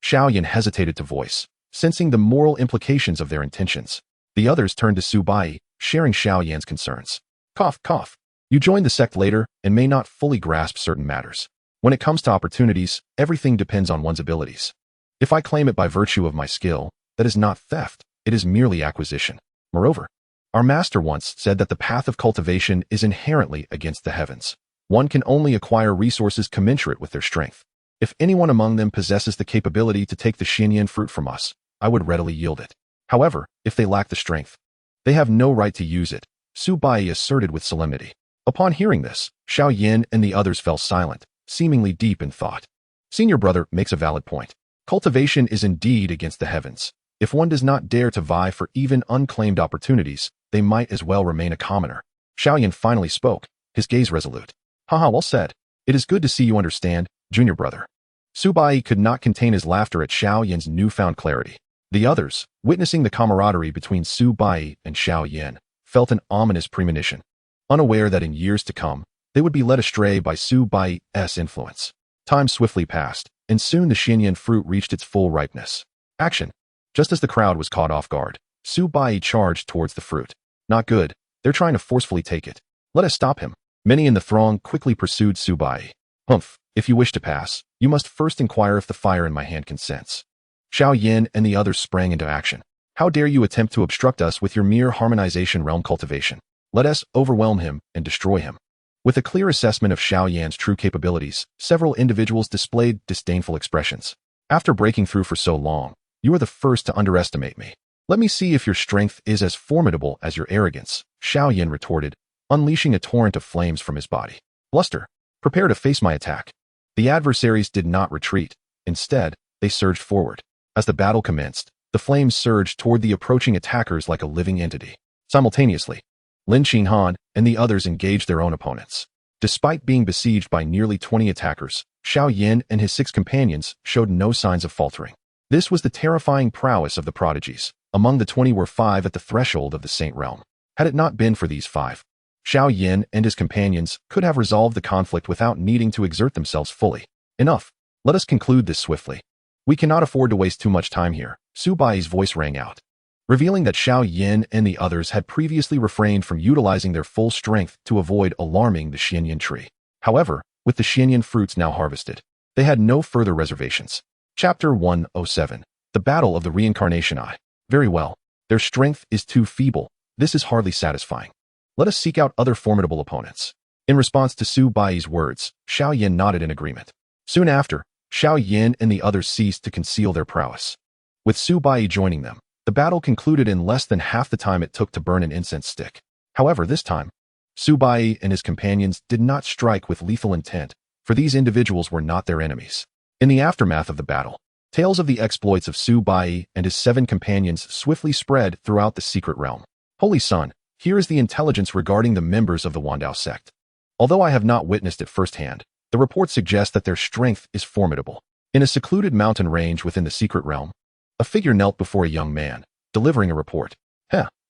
Xiaoyan hesitated to voice, sensing the moral implications of their intentions. The others turned to Su Bai, sharing Xiaoyan's concerns. Cough, cough. You joined the sect later and may not fully grasp certain matters. When it comes to opportunities, everything depends on one's abilities. If I claim it by virtue of my skill, that is not theft, it is merely acquisition. Moreover, our master once said that the path of cultivation is inherently against the heavens. One can only acquire resources commensurate with their strength. If anyone among them possesses the capability to take the xianxian fruit from us, I would readily yield it. However, if they lack the strength, they have no right to use it, Su Bai asserted with solemnity. Upon hearing this, Xiao Yin and the others fell silent, seemingly deep in thought. Senior brother makes a valid point. Cultivation is indeed against the heavens. If one does not dare to vie for even unclaimed opportunities, they might as well remain a commoner. Xiaoyan finally spoke, his gaze resolute. Haha, well said. It is good to see you understand, junior brother. Su Bai could not contain his laughter at Xiaoyan's newfound clarity. The others, witnessing the camaraderie between Su Bai and Xiaoyan, felt an ominous premonition, unaware that in years to come, they would be led astray by Su Bai's influence. Time swiftly passed, and soon the xianxian fruit reached its full ripeness. Action! Just as the crowd was caught off guard, Su Bai charged towards the fruit. Not good, they're trying to forcefully take it. Let us stop him. Many in the throng quickly pursued Su Bai. Humph, if you wish to pass, you must first inquire if the fire in my hand consents. Xiao Yin and the others sprang into action. How dare you attempt to obstruct us with your mere harmonization realm cultivation? Let us overwhelm him and destroy him. With a clear assessment of Xiao Yan's true capabilities, several individuals displayed disdainful expressions. After breaking through for so long, you are the first to underestimate me. Let me see if your strength is as formidable as your arrogance, Xiao Yan retorted, unleashing a torrent of flames from his body. Bluster, prepare to face my attack. The adversaries did not retreat. Instead, they surged forward. As the battle commenced, the flames surged toward the approaching attackers like a living entity. Simultaneously, Lin Qinghan and the others engaged their own opponents. Despite being besieged by nearly 20 attackers, Xiao Yin and his 6 companions showed no signs of faltering. This was the terrifying prowess of the prodigies. Among the 20 were 5 at the threshold of the Saint Realm. Had it not been for these 5, Xiao Yin and his companions could have resolved the conflict without needing to exert themselves fully. Enough. Let us conclude this swiftly. We cannot afford to waste too much time here. Su Bai's voice rang out, revealing that Xiao Yin and the others had previously refrained from utilizing their full strength to avoid alarming the xianxian tree. However, with the xianxian fruits now harvested, they had no further reservations. Chapter 107. The Battle of the Reincarnation Eye. Very well. Their strength is too feeble. This is hardly satisfying. Let us seek out other formidable opponents. In response to Su Bai's words, Xiao Yin nodded in agreement. Soon after, Xiao Yin and the others ceased to conceal their prowess. With Su Bai joining them, the battle concluded in less than half the time it took to burn an incense stick. However, this time, Su Bai and his companions did not strike with lethal intent, for these individuals were not their enemies. In the aftermath of the battle, tales of the exploits of Su Bai and his 7 companions swiftly spread throughout the secret realm. Holy Son, here is the intelligence regarding the members of the Dao Sect. Although I have not witnessed it firsthand, the reports suggest that their strength is formidable. In a secluded mountain range within the secret realm, a figure knelt before a young man, delivering a report.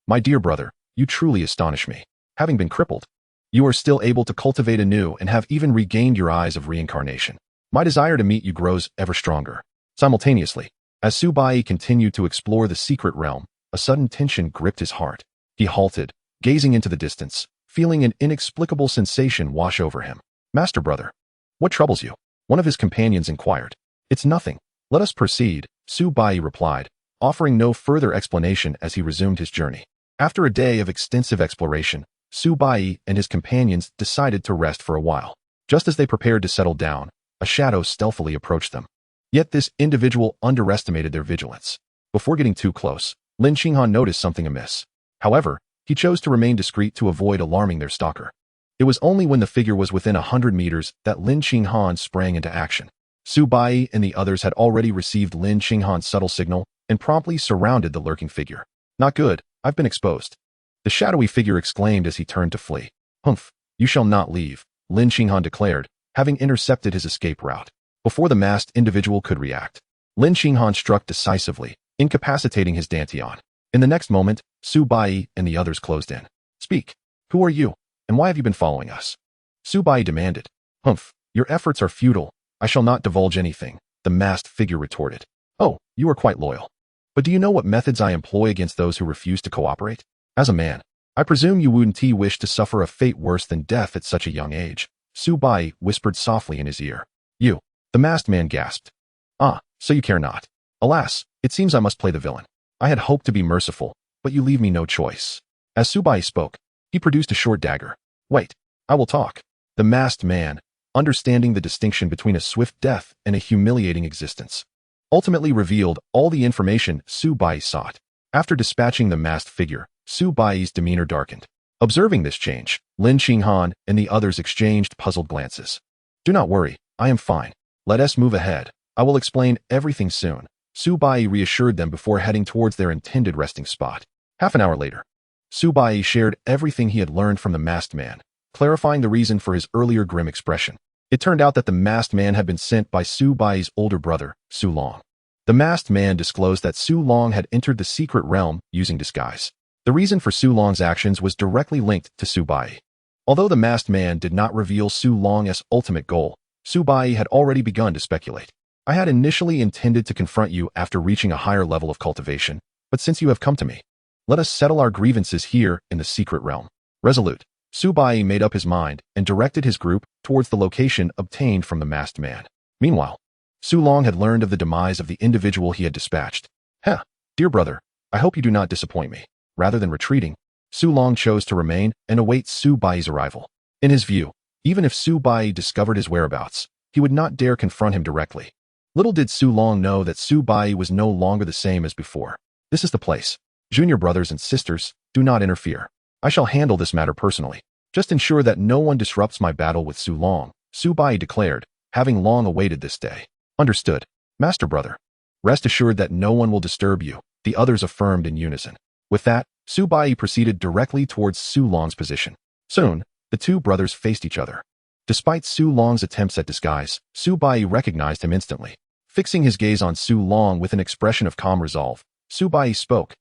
My dear brother, you truly astonish me. Having been crippled, you are still able to cultivate anew and have even regained your eyes of reincarnation. My desire to meet you grows ever stronger. Simultaneously, as Su Bai continued to explore the secret realm, a sudden tension gripped his heart. He halted, gazing into the distance, feeling an inexplicable sensation wash over him. Master brother, what troubles you? One of his companions inquired. It's nothing. Let us proceed, Su Bai replied, offering no further explanation as he resumed his journey. After a day of extensive exploration, Su Bai and his companions decided to rest for a while. Just as they prepared to settle down, a shadow stealthily approached them. Yet this individual underestimated their vigilance. Before getting too close, Lin Xinghan noticed something amiss. However, he chose to remain discreet to avoid alarming their stalker. It was only when the figure was within 100 meters that Lin Xinghan sprang into action. Su Bai and the others had already received Lin Xinghan's subtle signal and promptly surrounded the lurking figure. Not good, I've been exposed. The shadowy figure exclaimed as he turned to flee. Humph, you shall not leave, Lin Xinghan declared, having intercepted his escape route. Before the masked individual could react, Lin Xinghan struck decisively, incapacitating his dantian. In the next moment, Su Bai and the others closed in. Speak. Who are you, and why have you been following us? Su Bai demanded. Humph, your efforts are futile. I shall not divulge anything, the masked figure retorted. Oh, you are quite loyal. But do you know what methods I employ against those who refuse to cooperate? As a man, I presume you wouldn't wish to suffer a fate worse than death at such a young age, Su Bai whispered softly in his ear. You, the masked man gasped. Ah, so you care not. Alas, it seems I must play the villain. I had hoped to be merciful, but you leave me no choice. As Su Bai spoke, he produced a short dagger. Wait, I will talk. The masked man, understanding the distinction between a swift death and a humiliating existence, ultimately revealed all the information Su Bai sought. After dispatching the masked figure, Su Bai's demeanor darkened. Observing this change, Lin Xinghan and the others exchanged puzzled glances. Do not worry, I am fine. Let us move ahead. I will explain everything soon, Su Bai reassured them before heading towards their intended resting spot. Half an hour later, Su Bai shared everything he had learned from the masked man, clarifying the reason for his earlier grim expression. It turned out that the masked man had been sent by Su Bai's older brother, Su Long. The masked man disclosed that Su Long had entered the secret realm using disguise. The reason for Su Long's actions was directly linked to Su Bai. Although the masked man did not reveal Su Long's ultimate goal, Su Bai had already begun to speculate. I had initially intended to confront you after reaching a higher level of cultivation, but since you have come to me, let us settle our grievances here in the secret realm. Resolute, Su Bai made up his mind and directed his group towards the location obtained from the masked man. Meanwhile, Su Long had learned of the demise of the individual he had dispatched. Dear brother, I hope you do not disappoint me. Rather than retreating, Su Long chose to remain and await Su Bai's arrival. In his view, even if Su Bai discovered his whereabouts, he would not dare confront him directly. Little did Su Long know that Su Bai was no longer the same as before. This is the place. Junior brothers and sisters, do not interfere. I shall handle this matter personally. Just ensure that no one disrupts my battle with Su Long, Su Bai declared, having long awaited this day. Understood, Master Brother. Rest assured that no one will disturb you, the others affirmed in unison. With that, Su Bai proceeded directly towards Su Long's position. Soon, the two brothers faced each other. Despite Su Long's attempts at disguise, Su Bai recognized him instantly. Fixing his gaze on Su Long with an expression of calm resolve, Su Bai spoke.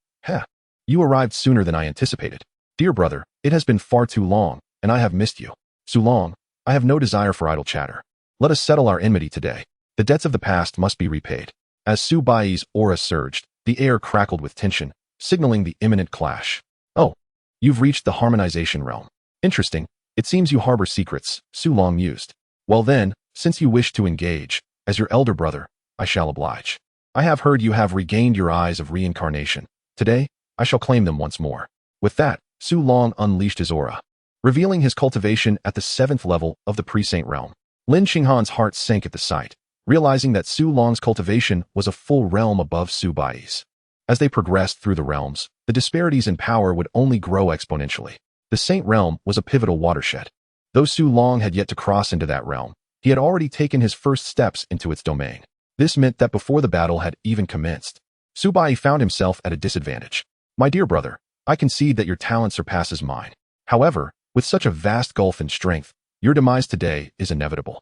You arrived sooner than I anticipated. Dear brother, it has been far too long, and I have missed you. Su Long, I have no desire for idle chatter. Let us settle our enmity today. The debts of the past must be repaid. As Su Bai's aura surged, the air crackled with tension, signaling the imminent clash. Oh, you've reached the harmonization realm. Interesting. It seems you harbor secrets, Su Long mused. Well then, since you wish to engage, as your elder brother, I shall oblige. I have heard you have regained your eyes of reincarnation. Today, I shall claim them once more. With that, Su Long unleashed his aura, revealing his cultivation at the 7th level of the pre-saint realm. Lin Xinghan's heart sank at the sight, realizing that Su Long's cultivation was a full realm above Su Bai's. As they progressed through the realms, the disparities in power would only grow exponentially. The Saint realm was a pivotal watershed. Though Su Long had yet to cross into that realm, he had already taken his first steps into its domain. This meant that before the battle had even commenced, Su Bai found himself at a disadvantage. My dear brother, I concede that your talent surpasses mine. However, with such a vast gulf in strength, your demise today is inevitable.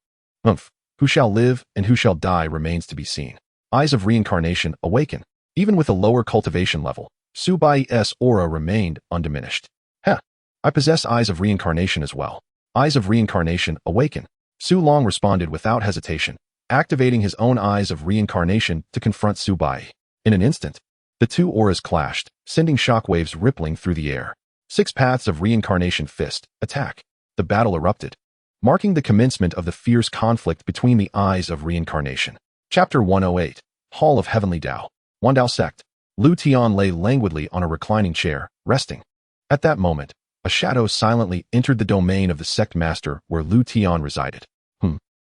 Who shall live and who shall die remains to be seen. Eyes of reincarnation awaken. Even with a lower cultivation level, Su Bai's aura remained undiminished. Heh, I possess eyes of reincarnation as well. Eyes of reincarnation awaken. Su Long responded without hesitation, activating his own eyes of reincarnation to confront Su Bai. In an instant, the two auras clashed, sending shockwaves rippling through the air. 6 paths of reincarnation fist, attack. The battle erupted, marking the commencement of the fierce conflict between the eyes of reincarnation. Chapter 108, Hall of Heavenly Dao. Dao Sect. Liutian lay languidly on a reclining chair, resting. At that moment, a shadow silently entered the domain of the sect master where Liutian resided.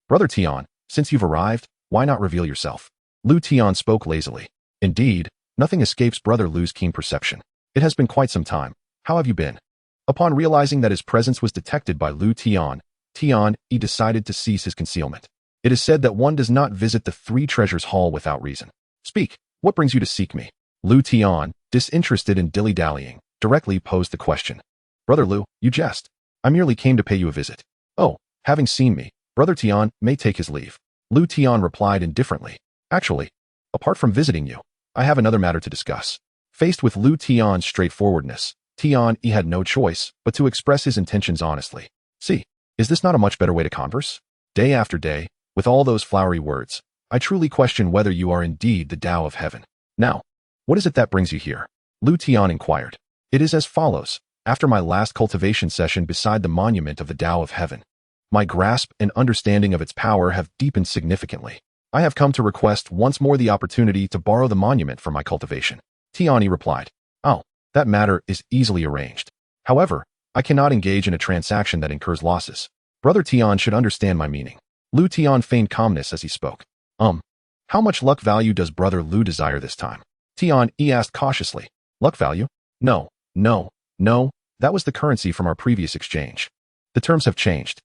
Brother Tian, since you've arrived, why not reveal yourself? Liutian spoke lazily. Indeed, nothing escapes Brother Lu's keen perception. It has been quite some time. How have you been? Upon realizing that his presence was detected by Liutian, he decided to cease his concealment. It is said that one does not visit the 3 treasures hall without reason. Speak, what brings you to seek me? Liutian, disinterested in dilly-dallying, directly posed the question. Brother Lu, you jest. I merely came to pay you a visit. Oh, having seen me, Brother Tian may take his leave. Liutian replied indifferently. Actually, apart from visiting you, I have another matter to discuss. Faced with Liutian's straightforwardness, Tian had no choice but to express his intentions honestly. See, is this not a much better way to converse? Day after day, with all those flowery words, I truly question whether you are indeed the Tao of Heaven. Now, what is it that brings you here? Liutian inquired. It is as follows. After my last cultivation session beside the monument of the Tao of Heaven, my grasp and understanding of its power have deepened significantly. I have come to request once more the opportunity to borrow the monument for my cultivation. Tian replied. Oh, that matter is easily arranged. However, I cannot engage in a transaction that incurs losses. Brother Tian should understand my meaning. Liutian feigned calmness as he spoke. How much luck value does Brother Lu desire this time? Tian asked cautiously. Luck value? No, that was the currency from our previous exchange. The terms have changed.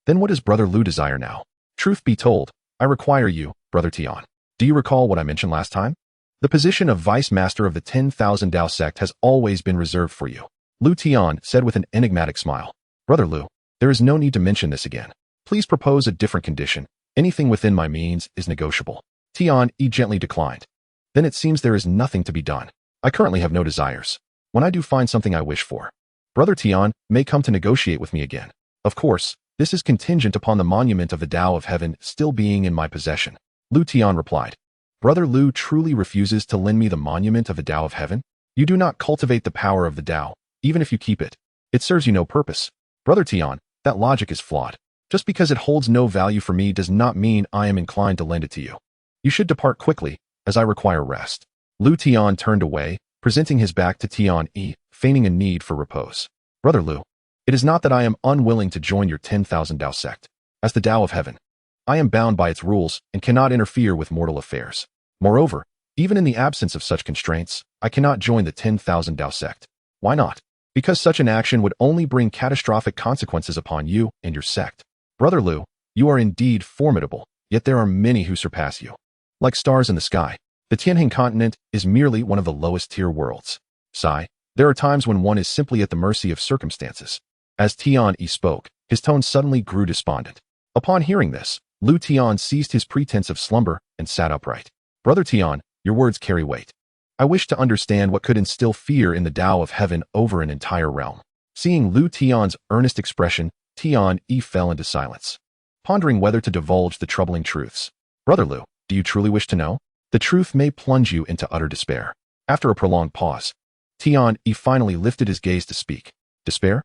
Then what does Brother Lu desire now? Truth be told, I require you, Brother Tian. Do you recall what I mentioned last time? The position of Vice Master of the 10,000 Dao Sect has always been reserved for you. Liutian said with an enigmatic smile. Brother Lu, there is no need to mention this again. Please propose a different condition. Anything within my means is negotiable. Tian gently declined. Then it seems there is nothing to be done. I currently have no desires. When I do find something I wish for, Brother Tian may come to negotiate with me again. Of course, this is contingent upon the monument of the Tao of Heaven still being in my possession. Liutian replied. Brother Lu truly refuses to lend me the monument of the Tao of Heaven? You do not cultivate the power of the Tao, even if you keep it. It serves you no purpose. Brother Tian, that logic is flawed. Just because it holds no value for me does not mean I am inclined to lend it to you. You should depart quickly, as I require rest. Liutian turned away, presenting his back to Tian, feigning a need for repose. Brother Lu, it is not that I am unwilling to join your 10,000 Dao Sect. As the Tao of Heaven, I am bound by its rules and cannot interfere with mortal affairs. Moreover, even in the absence of such constraints, I cannot join the 10,000 Dao Sect. Why not? Because such an action would only bring catastrophic consequences upon you and your sect. Brother Lu, you are indeed formidable, yet there are many who surpass you. Like stars in the sky, the Tianhe continent is merely one of the lowest tier worlds. Sigh, there are times when one is simply at the mercy of circumstances. As Tian spoke, his tone suddenly grew despondent. Upon hearing this, Liutian ceased his pretense of slumber and sat upright. Brother Tian, your words carry weight. I wish to understand what could instill fear in the Tao of Heaven over an entire realm. Seeing Liutian's earnest expression, Tian fell into silence, pondering whether to divulge the troubling truths. Brother Lu, do you truly wish to know? The truth may plunge you into utter despair. After a prolonged pause, Tian finally lifted his gaze to speak. Despair?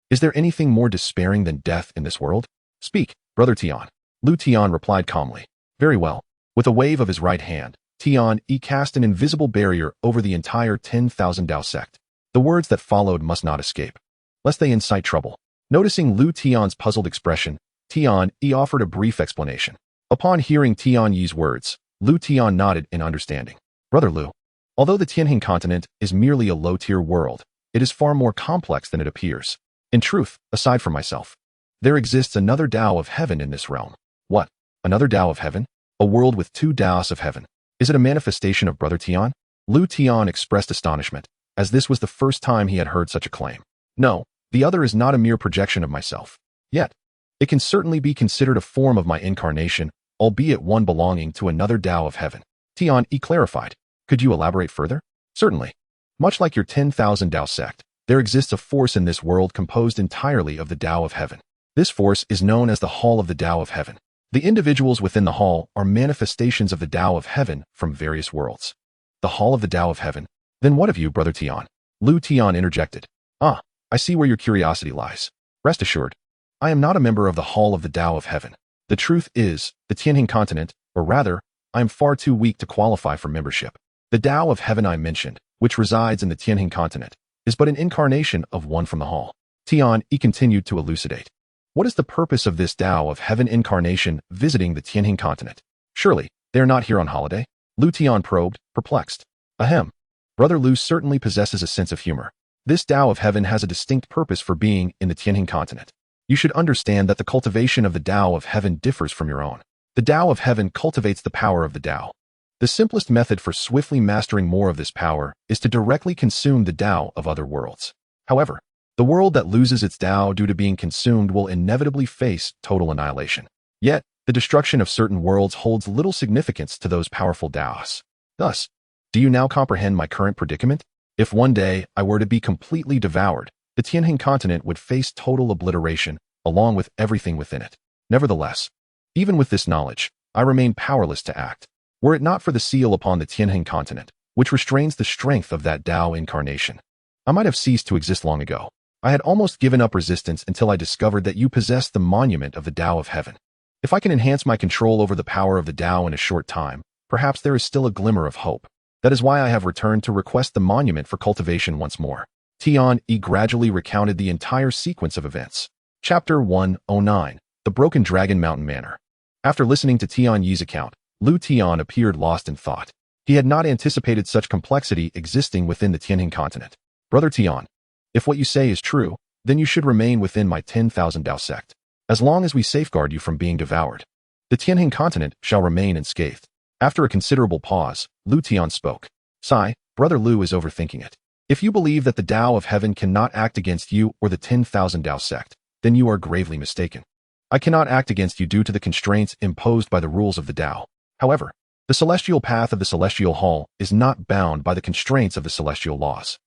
Is there anything more despairing than death in this world? Speak, Brother Tian. Liutian replied calmly. Very well. With a wave of his right hand, Tian cast an invisible barrier over the entire 10,000 Dao Sect. The words that followed must not escape, lest they incite trouble. Noticing Liutian's puzzled expression, Tian offered a brief explanation. Upon hearing Tian Yi's words, Liutian nodded in understanding. Brother Lu, although the Tianhe continent is merely a low-tier world, it is far more complex than it appears. In truth, aside from myself, there exists another Tao of Heaven in this realm. What? Another Tao of Heaven? A world with 2 Taos of Heaven. Is it a manifestation of Brother Tian? Liutian expressed astonishment, as this was the first time he had heard such a claim. No, the other is not a mere projection of myself. Yet, It can certainly be considered a form of my incarnation, albeit one belonging to another Dao of heaven. Tian clarified. Could you elaborate further? Certainly. Much like your 10,000 Dao sect, there exists a force in this world composed entirely of the Dao of heaven. This force is known as the Hall of the Dao of heaven. The individuals within the hall are manifestations of the Dao of heaven from various worlds. The Hall of the Dao of heaven? Then what of you, Brother Tian? Liutian interjected. Ah, I see where your curiosity lies. Rest assured, I am not a member of the Hall of the Dao of heaven. The truth is, the Tianjin continent, or rather, I am far too weak to qualify for membership. The Dao of heaven I mentioned, which resides in the Tianjin continent, is but an incarnation of one from the hall. Tian continued to elucidate. What is the purpose of this Dao of heaven incarnation visiting the Tianjin continent? Surely, they are not here on holiday? Liutian probed, perplexed. Ahem. Brother Lu certainly possesses a sense of humor. This Dao of heaven has a distinct purpose for being in the Tianjin continent. You should understand that the cultivation of the Dao of heaven differs from your own. The Dao of heaven cultivates the power of the Dao. The simplest method for swiftly mastering more of this power is to directly consume the Dao of other worlds. However, the world that loses its Dao due to being consumed will inevitably face total annihilation. Yet, the destruction of certain worlds holds little significance to those powerful Daos. Thus, do you now comprehend my current predicament? If one day I were to be completely devoured, the Tianjin continent would face total obliteration, along with everything within it. Nevertheless, even with this knowledge, I remain powerless to act. Were it not for the seal upon the Tianjin continent, which restrains the strength of that Dao incarnation, I might have ceased to exist long ago. I had almost given up resistance until I discovered that you possess the monument of the Dao of heaven. If I can enhance my control over the power of the Dao in a short time, perhaps there is still a glimmer of hope. That is why I have returned to request the monument for cultivation once more. Tian gradually recounted the entire sequence of events. Chapter 109, The Broken Dragon Mountain Manor. After listening to Tian Yi's account, Liutian appeared lost in thought. He had not anticipated such complexity existing within the Tianjin continent. Brother Tian, if what you say is true, then you should remain within my 10,000 Dao sect. As long as we safeguard you from being devoured, the Tianjin continent shall remain unscathed. After a considerable pause, Liutian spoke. Sigh, Brother Lu is overthinking it. If you believe that the Dao of heaven cannot act against you or the 10,000 Dao sect, then you are gravely mistaken. I cannot act against you due to the constraints imposed by the rules of the Dao. However, the celestial path of the celestial hall is not bound by the constraints of the celestial laws.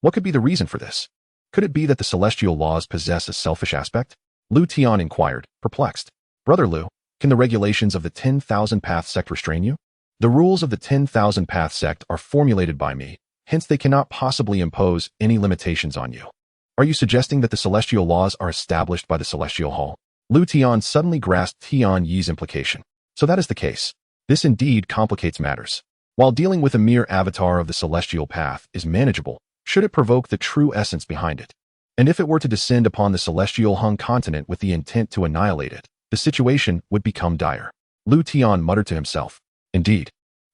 What could be the reason for this? Could it be that the celestial laws possess a selfish aspect? Liutian inquired, perplexed. Brother Lu, can the regulations of the 10,000 Path sect restrain you? The rules of the 10,000 Path sect are formulated by me, hence they cannot possibly impose any limitations on you. Are you suggesting that the celestial laws are established by the celestial hall? Liutian suddenly grasped Tian Yi's implication. So that is the case. This indeed complicates matters. While dealing with a mere avatar of the celestial path is manageable, should it provoke the true essence behind it? And if it were to descend upon the celestial hung continent with the intent to annihilate it, the situation would become dire. Liutian muttered to himself. Indeed,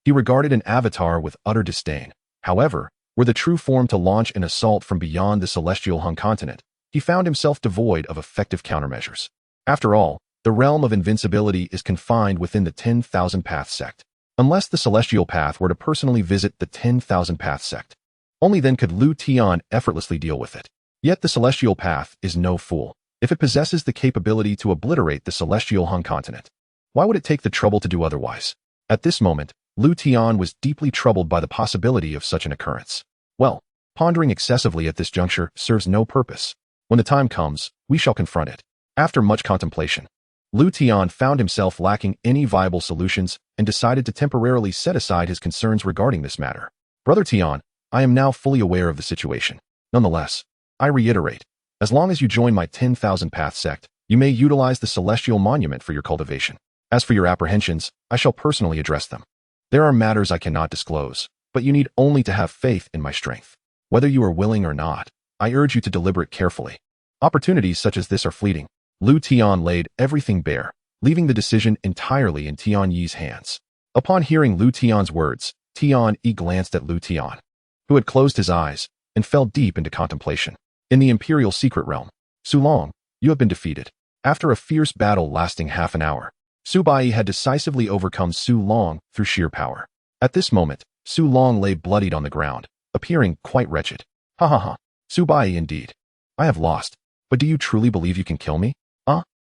he regarded an avatar with utter disdain. However, were the true form to launch an assault from beyond the celestial hung continent, he found himself devoid of effective countermeasures. After all, the realm of invincibility is confined within the 10,000 Path sect. Unless the celestial path were to personally visit the 10,000 Path sect, only then could Liutian effortlessly deal with it. Yet the celestial path is no fool. If it possesses the capability to obliterate the celestial hung continent, why would it take the trouble to do otherwise? At this moment, Liutian was deeply troubled by the possibility of such an occurrence. Well, pondering excessively at this juncture serves no purpose. When the time comes, we shall confront it. After much contemplation, Liutian found himself lacking any viable solutions and decided to temporarily set aside his concerns regarding this matter. Brother Tian, I am now fully aware of the situation. Nonetheless, I reiterate, as long as you join my 10,000 Path sect, you may utilize the celestial monument for your cultivation. As for your apprehensions, I shall personally address them. There are matters I cannot disclose, but you need only to have faith in my strength. Whether you are willing or not, I urge you to deliberate carefully. Opportunities such as this are fleeting. Liutian laid everything bare, leaving the decision entirely in Tian Yi's hands. Upon hearing Liutian's words, Tian Yi glanced at Liutian, who had closed his eyes and fell deep into contemplation. In the Imperial Secret Realm, Su Long, you have been defeated. After a fierce battle lasting half an hour, Su Bai had decisively overcome Su Long through sheer power. At this moment, Su Long lay bloodied on the ground, appearing quite wretched. Ha ha ha, Su Bai indeed. I have lost, but do you truly believe you can kill me?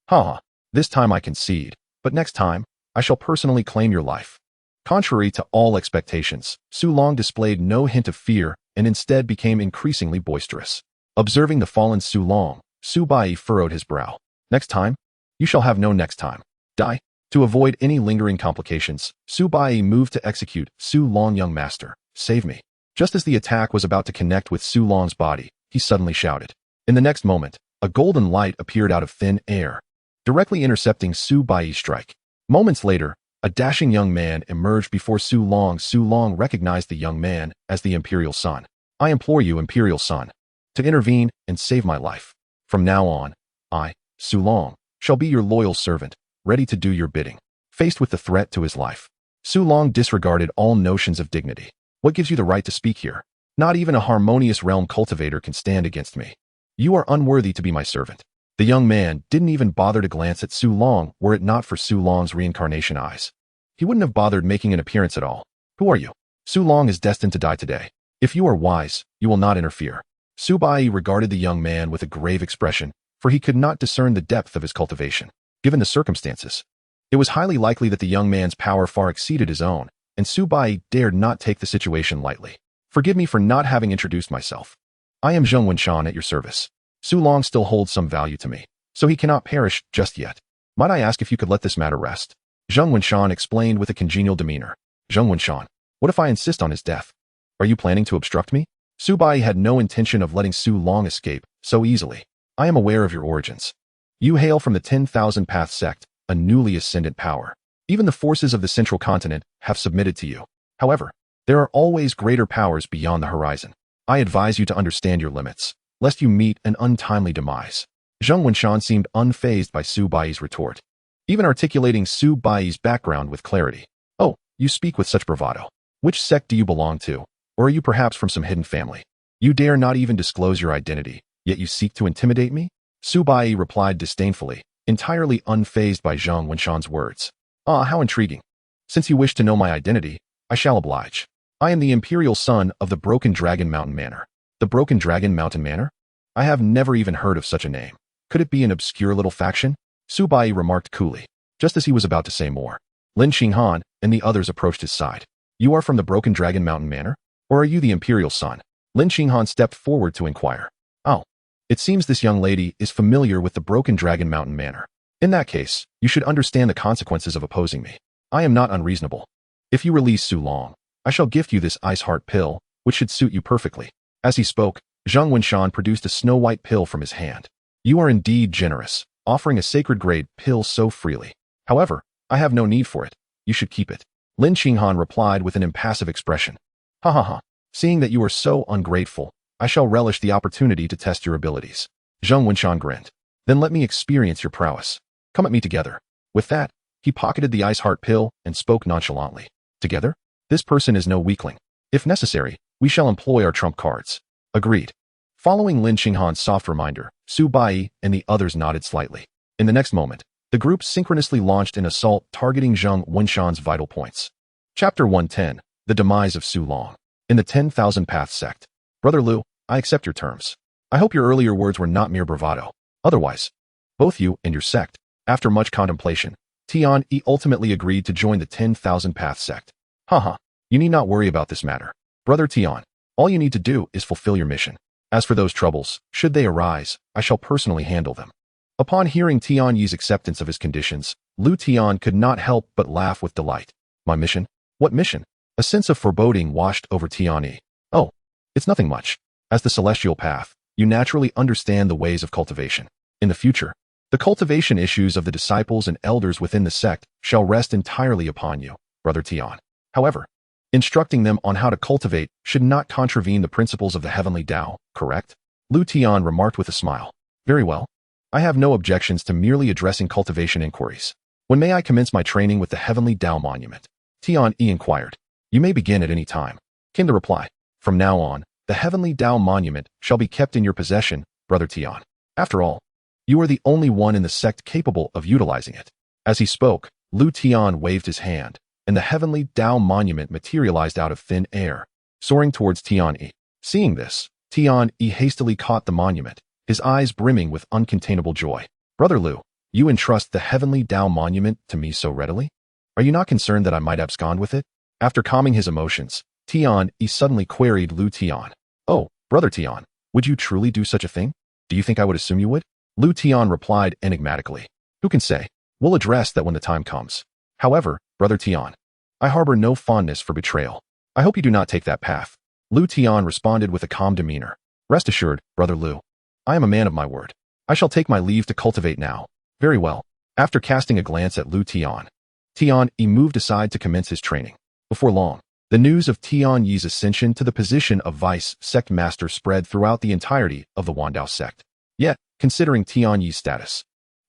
Haha, this time I concede, but next time, I shall personally claim your life. Contrary to all expectations, Su Long displayed no hint of fear and instead became increasingly boisterous. Observing the fallen Su Long, Su Bai furrowed his brow. Next time? You shall have no next time. Die. To avoid any lingering complications, Su Bai moved to execute Su Long. Young master, save me. Just as the attack was about to connect with Su Long's body, he suddenly shouted. In the next moment, a golden light appeared out of thin air, directly intercepting Su Bai's strike. Moments later, a dashing young man emerged before Su Long. Su Long recognized the young man as the Imperial Son. I implore you, Imperial Son, to intervene and save my life. From now on, I, Su Long, shall be your loyal servant, ready to do your bidding. Faced with the threat to his life, Su Long disregarded all notions of dignity. What gives you the right to speak here? Not even a harmonious realm cultivator can stand against me. You are unworthy to be my servant. The young man didn't even bother to glance at Su Long were it not for Su Long's reincarnation eyes. He wouldn't have bothered making an appearance at all. Who are you? Su Long is destined to die today. If you are wise, you will not interfere. Su Bai regarded the young man with a grave expression, for he could not discern the depth of his cultivation. Given the circumstances, it was highly likely that the young man's power far exceeded his own, and Su Bai dared not take the situation lightly. Forgive me for not having introduced myself. I am Zheng Wenshan at your service. Su Long still holds some value to me, so he cannot perish just yet. Might I ask if you could let this matter rest? Zheng Wenshan explained with a congenial demeanor. Zheng Wenshan, what if I insist on his death? Are you planning to obstruct me? Su Bai had no intention of letting Su Long escape so easily. I am aware of your origins. You hail from the 10,000 Path Sect, a newly ascendant power. Even the forces of the central continent have submitted to you. However, there are always greater powers beyond the horizon. I advise you to understand your limits, lest you meet an untimely demise. Zheng Wenshan seemed unfazed by Su Bai's retort, even articulating Su Bai's background with clarity. Oh, you speak with such bravado. Which sect do you belong to? Or are you perhaps from some hidden family? You dare not even disclose your identity, yet you seek to intimidate me? Su Bai replied disdainfully, entirely unfazed by Zheng Wenshan's words. Ah, how intriguing. Since you wish to know my identity, I shall oblige. I am the Imperial Son of the Broken Dragon Mountain Manor. The Broken Dragon Mountain Manor? I have never even heard of such a name. Could it be an obscure little faction? Su Bai remarked coolly, just as he was about to say more. Lin Xinghan and the others approached his side. You are from the Broken Dragon Mountain Manor? Or are you the Imperial Son? Lin Xinghan stepped forward to inquire. Oh, it seems this young lady is familiar with the Broken Dragon Mountain Manor. In that case, you should understand the consequences of opposing me. I am not unreasonable. If you release Su Long, I shall gift you this ice heart pill, which should suit you perfectly. As he spoke, Zheng Wenshan produced a snow-white pill from his hand. You are indeed generous, offering a sacred-grade pill so freely. However, I have no need for it. You should keep it. Lin Xinghan replied with an impassive expression. Ha ha ha. Seeing that you are so ungrateful, I shall relish the opportunity to test your abilities. Zheng Wenshan grinned. Then let me experience your prowess. Come at me together. With that, he pocketed the ice heart pill and spoke nonchalantly. Together? This person is no weakling. If necessary, we shall employ our trump cards. Agreed. Following Lin Xinghan's soft reminder, Su Bai and the others nodded slightly. In the next moment, the group synchronously launched an assault targeting Zheng Wenshan's vital points. Chapter 110, The Demise of Su Long. In the 10,000 Path Sect. Brother Liu, I accept your terms. I hope your earlier words were not mere bravado. Otherwise, both you and your sect, after much contemplation, Tian Yi ultimately agreed to join the 10,000 Path Sect. Haha, you need not worry about this matter. Brother Tian, all you need to do is fulfill your mission. As for those troubles, should they arise, I shall personally handle them. Upon hearing Tian Yi's acceptance of his conditions, Liutian could not help but laugh with delight. My mission? What mission? A sense of foreboding washed over Tian Yi. Oh, it's nothing much. As the celestial path, you naturally understand the ways of cultivation. In the future, the cultivation issues of the disciples and elders within the sect shall rest entirely upon you, Brother Tian. However, instructing them on how to cultivate should not contravene the principles of the heavenly Tao, correct? Lu Tian remarked with a smile. Very well. I have no objections to merely addressing cultivation inquiries. When may I commence my training with the heavenly Tao monument? Tian Yi inquired. You may begin at any time, came the reply. From now on, the heavenly Tao monument shall be kept in your possession, Brother Tian. After all, you are the only one in the sect capable of utilizing it. As he spoke, Lu Tian waved his hand, and the heavenly Tao monument materialized out of thin air, soaring towards Tian Yi. Seeing this, Tian Yi hastily caught the monument, his eyes brimming with uncontainable joy. Brother Liu, You entrust the heavenly Dao monument to me so readily? Are you not concerned that I might abscond with it? After calming his emotions, Tian Yi suddenly queried Liutian. Oh, brother Tian, would you truly do such a thing? Do you think I would assume you would? Liutian replied enigmatically. Who can say? We'll address that when the time comes. However, brother Tian, I harbor no fondness for betrayal. I hope you do not take that path. Liutian responded with a calm demeanor. Rest assured, brother Liu. I am a man of my word. I shall take my leave to cultivate now. Very well. After casting a glance at Liutian, Tian Yi moved aside to commence his training. Before long, the news of Tian Yi's ascension to the position of vice sect master spread throughout the entirety of the Dao Sect. Yet, considering Tian Yi's status,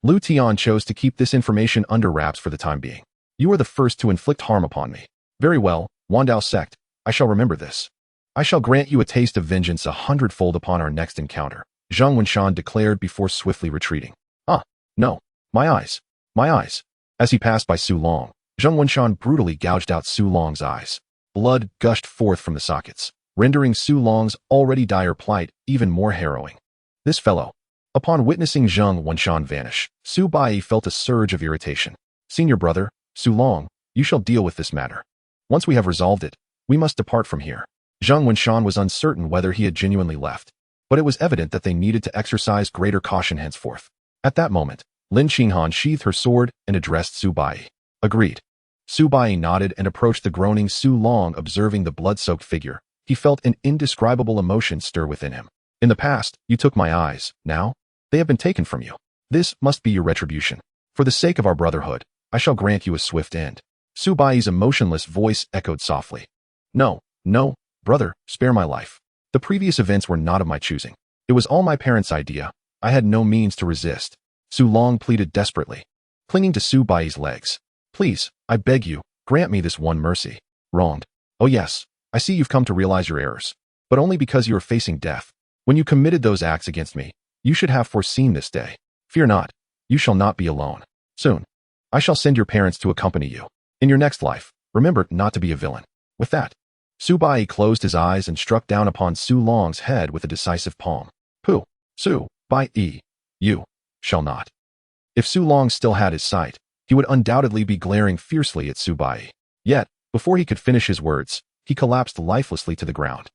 Liutian chose to keep this information under wraps for the time being. You are the first to inflict harm upon me. Very well, Dao Sect, I shall remember this. I shall grant you a taste of vengeance 100-fold upon our next encounter, Zhang Wenshan declared before swiftly retreating. No. My eyes. My eyes. As he passed by Su Long, Zhang Wenshan brutally gouged out Su Long's eyes. Blood gushed forth from the sockets, rendering Su Long's already dire plight even more harrowing. This fellow. Upon witnessing Zhang Wenshan vanish, Su Bai felt a surge of irritation. Senior brother, Su Long, you shall deal with this matter. Once we have resolved it, we must depart from here. Zhang Wenshan was uncertain whether he had genuinely left, but it was evident that they needed to exercise greater caution henceforth. At that moment, Lin Qinghan sheathed her sword and addressed Su Bai. Agreed. Su Bai nodded and approached the groaning Su Long. Observing the blood-soaked figure, he felt an indescribable emotion stir within him. In the past, you took my eyes. Now, they have been taken from you. This must be your retribution. For the sake of our brotherhood, I shall grant you a swift end. Su Bai's emotionless voice echoed softly. No, brother, spare my life. The previous events were not of my choosing. It was all my parents' idea. I had no means to resist. Su Long pleaded desperately, clinging to Su Bai's legs. Please, I beg you, grant me this one mercy. Wronged. Oh yes, I see you've come to realize your errors, but only because you are facing death. When you committed those acts against me, you should have foreseen this day. Fear not, you shall not be alone. Soon, I shall send your parents to accompany you. In your next life, remember not to be a villain. With that, Su Bai closed his eyes and struck down upon Su Long's head with a decisive palm. Pooh, Su Bai, you shall not. If Su Long still had his sight, he would undoubtedly be glaring fiercely at Su Bai. Yet, before he could finish his words, he collapsed lifelessly to the ground.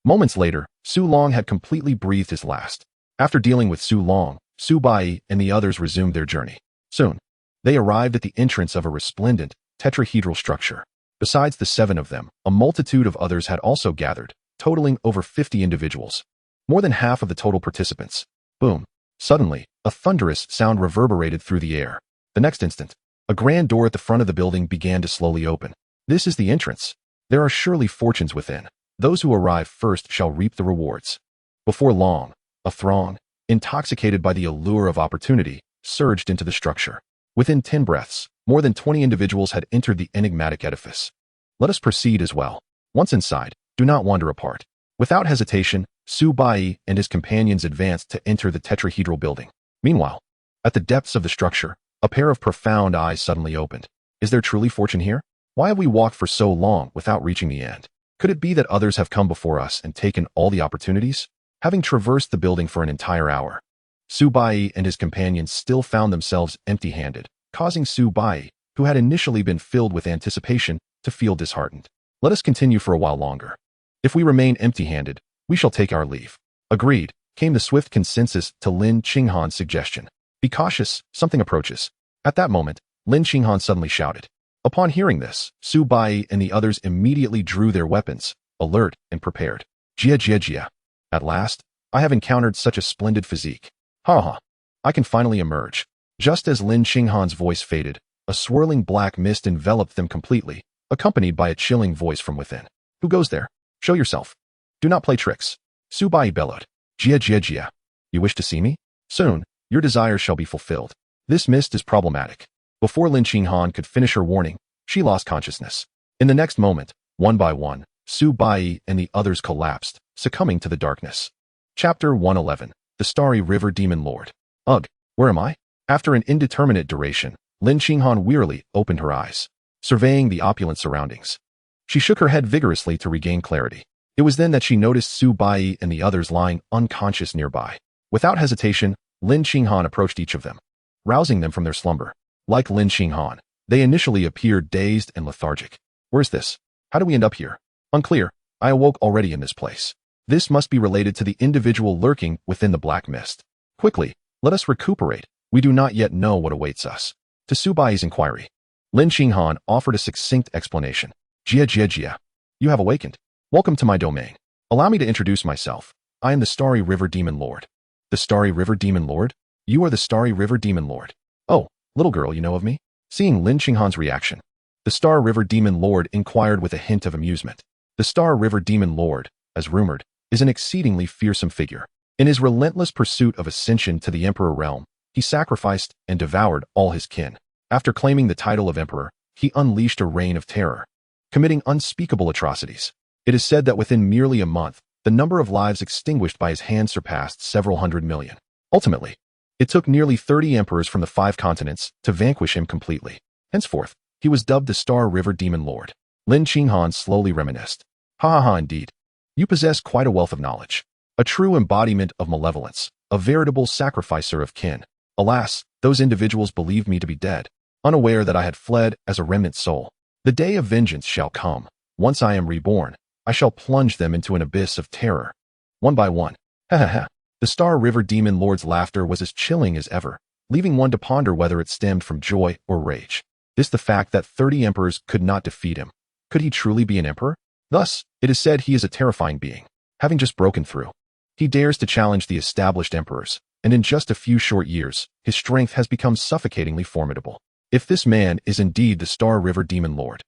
Moments later, Su Long had completely breathed his last. After dealing with Su Long, Su Bai and the others resumed their journey. Soon, they arrived at the entrance of a resplendent, tetrahedral structure. Besides the 7 of them, a multitude of others had also gathered, totaling over 50 individuals. More than half of the total participants. Boom. Suddenly, a thunderous sound reverberated through the air. The next instant, a grand door at the front of the building began to slowly open. This is the entrance. There are surely fortunes within. Those who arrive first shall reap the rewards. Before long, a throng, intoxicated by the allure of opportunity, surged into the structure. Within 10 breaths, more than 20 individuals had entered the enigmatic edifice. Let us proceed as well. Once inside, do not wander apart. Without hesitation, Su Bai and his companions advanced to enter the tetrahedral building. Meanwhile, at the depths of the structure, a pair of profound eyes suddenly opened. Is there truly fortune here? Why have we walked for so long without reaching the end? Could it be that others have come before us and taken all the opportunities? Having traversed the building for an entire hour, Su Bai and his companions still found themselves empty-handed, causing Su Bai, who had initially been filled with anticipation, to feel disheartened. Let us continue for a while longer. If we remain empty-handed, we shall take our leave. Agreed, came the swift consensus to Lin Qinghan's suggestion. Be cautious, something approaches. At that moment, Lin Qinghan suddenly shouted. Upon hearing this, Su Bai and the others immediately drew their weapons, alert and prepared. Jia. At last, I have encountered such a splendid physique. Ha. I can finally emerge. Just as Lin Qinghan's voice faded, a swirling black mist enveloped them completely, accompanied by a chilling voice from within. Who goes there? Show yourself. Do not play tricks. Su Bai bellowed. Jia. You wish to see me? Soon, your desires shall be fulfilled. This mist is problematic. Before Lin Qinghan could finish her warning, she lost consciousness. In the next moment, one by one, Su Bai and the others collapsed, succumbing to the darkness. Chapter 111. The Starry River Demon Lord. Ugh, where am I? After an indeterminate duration, Lin Qinghan wearily opened her eyes, surveying the opulent surroundings. She shook her head vigorously to regain clarity. It was then that she noticed Su Bai and the others lying unconscious nearby. Without hesitation, Lin Qinghan approached each of them. rousing them from their slumber. Like Lin Xinghan, they initially appeared dazed and lethargic. Where's this? How do we end up here? Unclear. I awoke already in this place. This must be related to the individual lurking within the black mist. Quickly, let us recuperate. We do not yet know what awaits us. To Su Bai's inquiry, Lin Xinghan offered a succinct explanation. Jia. You have awakened. Welcome to my domain. Allow me to introduce myself. I am the Starry River Demon Lord. The Starry River Demon Lord? You are the Starry River Demon Lord. Oh, little girl, you know of me? Seeing Lin Xinghan's reaction, the Star River Demon Lord inquired with a hint of amusement. The Star River Demon Lord, as rumored, is an exceedingly fearsome figure. In his relentless pursuit of ascension to the Emperor realm, he sacrificed and devoured all his kin. After claiming the title of Emperor, he unleashed a reign of terror, committing unspeakable atrocities. It is said that within merely a month, the number of lives extinguished by his hand surpassed several hundred million. Ultimately, it took nearly 30 emperors from the 5 continents to vanquish him completely. Henceforth, he was dubbed the Star River Demon Lord. Lin Xinghan slowly reminisced. Ha, indeed. You possess quite a wealth of knowledge. A true embodiment of malevolence, a veritable sacrificer of kin. Alas, those individuals believed me to be dead, unaware that I had fled as a remnant soul. The day of vengeance shall come. Once I am reborn, I shall plunge them into an abyss of terror. One by one. Ha. The Star River Demon Lord's laughter was as chilling as ever, leaving one to ponder whether it stemmed from joy or rage. This the fact that 30 emperors could not defeat him. Could he truly be an emperor? Thus, it is said he is a terrifying being. Having just broken through, he dares to challenge the established emperors, and in just a few short years, his strength has become suffocatingly formidable. If this man is indeed the Star River Demon Lord,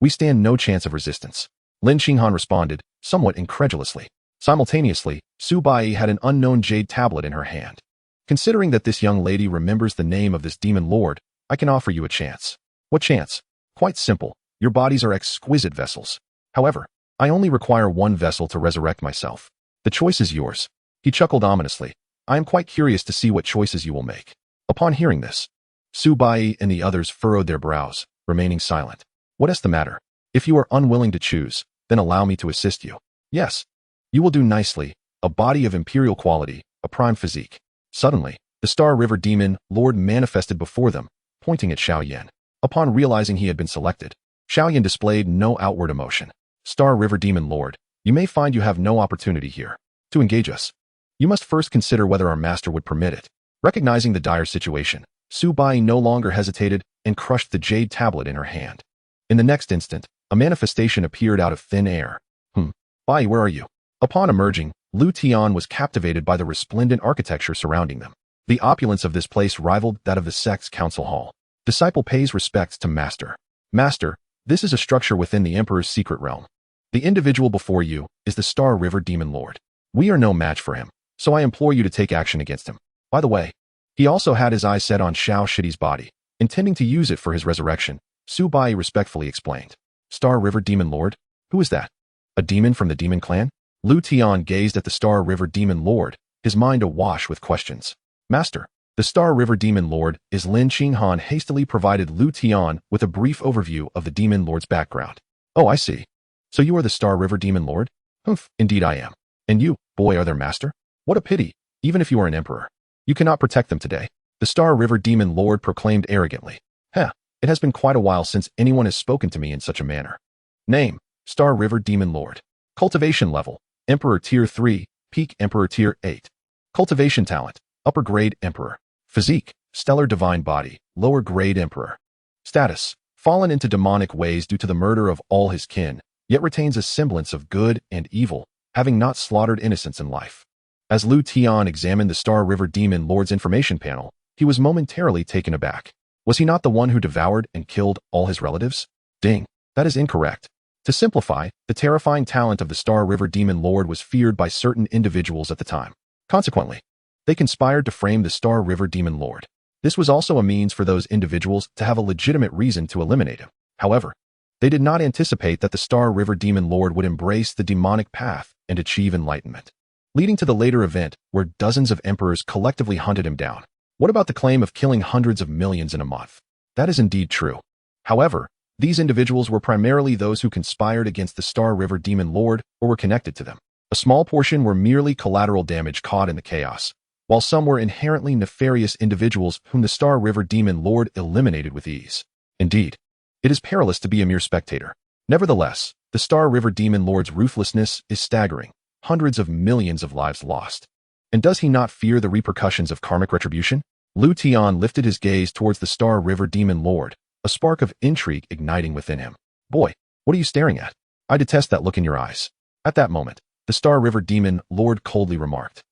we stand no chance of resistance. Lin Xinghan responded, somewhat incredulously. Simultaneously, Su Bai had an unknown jade tablet in her hand. Considering that this young lady remembers the name of this demon lord, I can offer you a chance. What chance? Quite simple. Your bodies are exquisite vessels. However, I only require one vessel to resurrect myself. The choice is yours. He chuckled ominously. I am quite curious to see what choices you will make. Upon hearing this, Su Bai and the others furrowed their brows, remaining silent. What is the matter? If you are unwilling to choose, then allow me to assist you. Yes. You will do nicely. A body of imperial quality, a prime physique. Suddenly, the Star River Demon Lord manifested before them, pointing at Xiaoyan. Upon realizing he had been selected, Xiaoyan displayed no outward emotion. Star River Demon Lord, you may find you have no opportunity here to engage us. You must first consider whether our master would permit it. Recognizing the dire situation, Su Bai no longer hesitated and crushed the jade tablet in her hand. In the next instant, a manifestation appeared out of thin air. Bai, where are you? Upon emerging, Liutian was captivated by the resplendent architecture surrounding them. The opulence of this place rivaled that of the sect's council hall. Disciple pays respects to master. Master, this is a structure within the Emperor's secret realm. The individual before you is the Star River Demon Lord. We are no match for him, so I implore you to take action against him. By the way, he also had his eyes set on Xiao Shidi's body, intending to use it for his resurrection. Su Bai respectfully explained. Star River Demon Lord? Who is that? A demon from the demon clan? Liutian gazed at the Star River Demon Lord, his mind awash with questions. Master, the Star River Demon Lord is Lin Xinghan hastily provided Liutian with a brief overview of the Demon Lord's background. Oh, I see. So you are the Star River Demon Lord? Humph, indeed I am. And you, boy, are their master? What a pity, even if you are an emperor. You cannot protect them today. The Star River Demon Lord proclaimed arrogantly. It has been quite a while since anyone has spoken to me in such a manner. Name, Star River Demon Lord. Cultivation level, Emperor Tier 3, Peak Emperor Tier 8. Cultivation talent, Upper Grade Emperor. Physique, Stellar Divine Body, Lower Grade Emperor. Status, fallen into demonic ways due to the murder of all his kin, yet retains a semblance of good and evil, having not slaughtered innocents in life. As Liutian examined the Star River Demon Lord's information panel, he was momentarily taken aback. Was he not the one who devoured and killed all his relatives? Ding, that is incorrect. To simplify, the terrifying talent of the Star River Demon Lord was feared by certain individuals at the time. Consequently, they conspired to frame the Star River Demon Lord. This was also a means for those individuals to have a legitimate reason to eliminate him. However, they did not anticipate that the Star River Demon Lord would embrace the demonic path and achieve enlightenment, leading to the later event where dozens of emperors collectively hunted him down. What about the claim of killing hundreds of millions in a month? That is indeed true. However, these individuals were primarily those who conspired against the Star River Demon Lord or were connected to them. A small portion were merely collateral damage caught in the chaos, while some were inherently nefarious individuals whom the Star River Demon Lord eliminated with ease. Indeed, it is perilous to be a mere spectator. Nevertheless, the Star River Demon Lord's ruthlessness is staggering, hundreds of millions of lives lost. And does he not fear the repercussions of karmic retribution? Liutian lifted his gaze towards the Star River Demon Lord, a spark of intrigue igniting within him. Boy, what are you staring at? I detest that look in your eyes. At that moment, the Star River Demon Lord coldly remarked.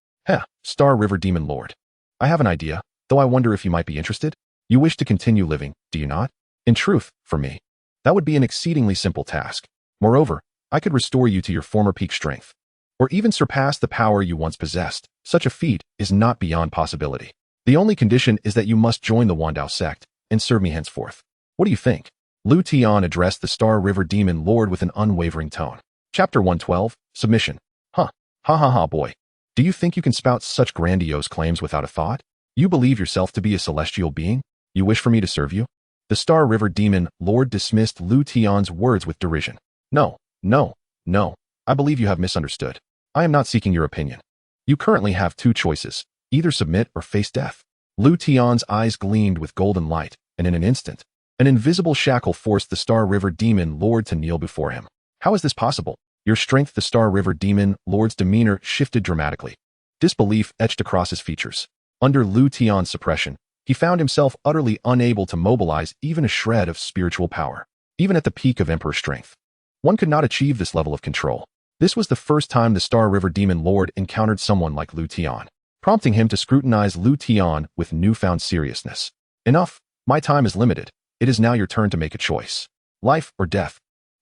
Star River Demon Lord. I have an idea, though I wonder if you might be interested. You wish to continue living, do you not? In truth, for me, that would be an exceedingly simple task. Moreover, I could restore you to your former peak strength, or even surpass the power you once possessed. Such a feat is not beyond possibility. The only condition is that you must join the Dao Sect and serve me henceforth. What do you think? Liutian addressed the Star River Demon Lord with an unwavering tone. Chapter 112, Submission. Ha ha ha, boy. Do you think you can spout such grandiose claims without a thought? You believe yourself to be a celestial being? You wish for me to serve you? The Star River Demon Lord dismissed Liutian's words with derision. No. I believe you have misunderstood. I am not seeking your opinion. You currently have two choices, either submit or face death. Liutian's eyes gleamed with golden light, and in an instant, an invisible shackle forced the Star River Demon Lord to kneel before him. How is this possible? Your strength. The Star River Demon Lord's demeanor shifted dramatically. Disbelief etched across his features. Under Liutian's suppression, he found himself utterly unable to mobilize even a shred of spiritual power. Even at the peak of Emperor strength, one could not achieve this level of control. This was the first time the Star River Demon Lord encountered someone like Liutian, prompting him to scrutinize Liutian with newfound seriousness. Enough, my time is limited. It is now your turn to make a choice. Life or death.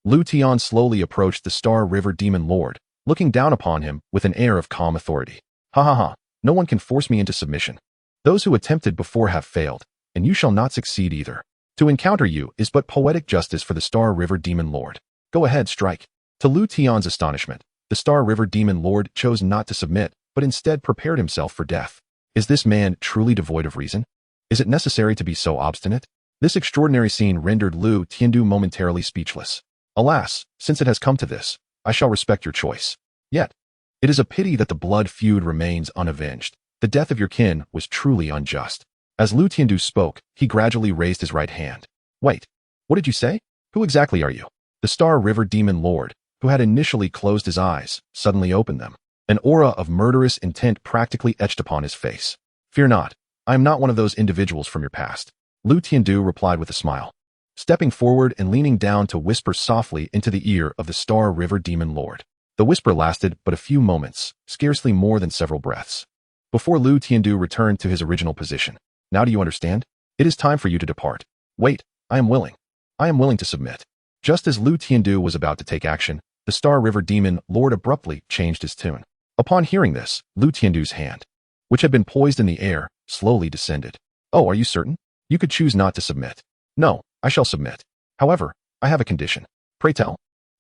Liutian slowly approached the Star River Demon Lord, looking down upon him with an air of calm authority. Ha, no one can force me into submission. Those who attempted before have failed, and you shall not succeed either. To encounter you is but poetic justice for the Star River Demon Lord. Go ahead, strike. To Liutian's astonishment, the Star River Demon Lord chose not to submit, but instead prepared himself for death. Is this man truly devoid of reason? Is it necessary to be so obstinate? This extraordinary scene rendered Liutian momentarily speechless. Alas, since it has come to this, I shall respect your choice. Yet, it is a pity that the blood feud remains unavenged. The death of your kin was truly unjust. As Liutian spoke, he gradually raised his right hand. Wait, what did you say? Who exactly are you? The Star River Demon Lord, who had initially closed his eyes, suddenly opened them. An aura of murderous intent practically etched upon his face. Fear not, I am not one of those individuals from your past. Liutian replied with a smile, stepping forward and leaning down to whisper softly into the ear of the Star River Demon Lord. The whisper lasted but a few moments, scarcely more than several breaths, before Liutian returned to his original position. Now do you understand? It is time for you to depart. Wait, I am willing. I am willing to submit. Just as Liutian was about to take action, the Star River Demon Lord abruptly changed his tune. Upon hearing this, Liutian's hand, which had been poised in the air, slowly descended. Oh, are you certain? You could choose not to submit. No, I shall submit. However, I have a condition. Pray tell.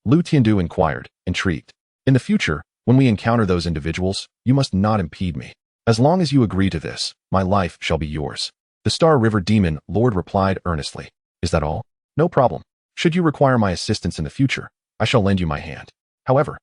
Liutian inquired, intrigued. In the future, when we encounter those individuals, you must not impede me. As long as you agree to this, my life shall be yours. The Star River Demon Lord replied earnestly. Is that all? No problem. Should you require my assistance in the future, I shall lend you my hand. However,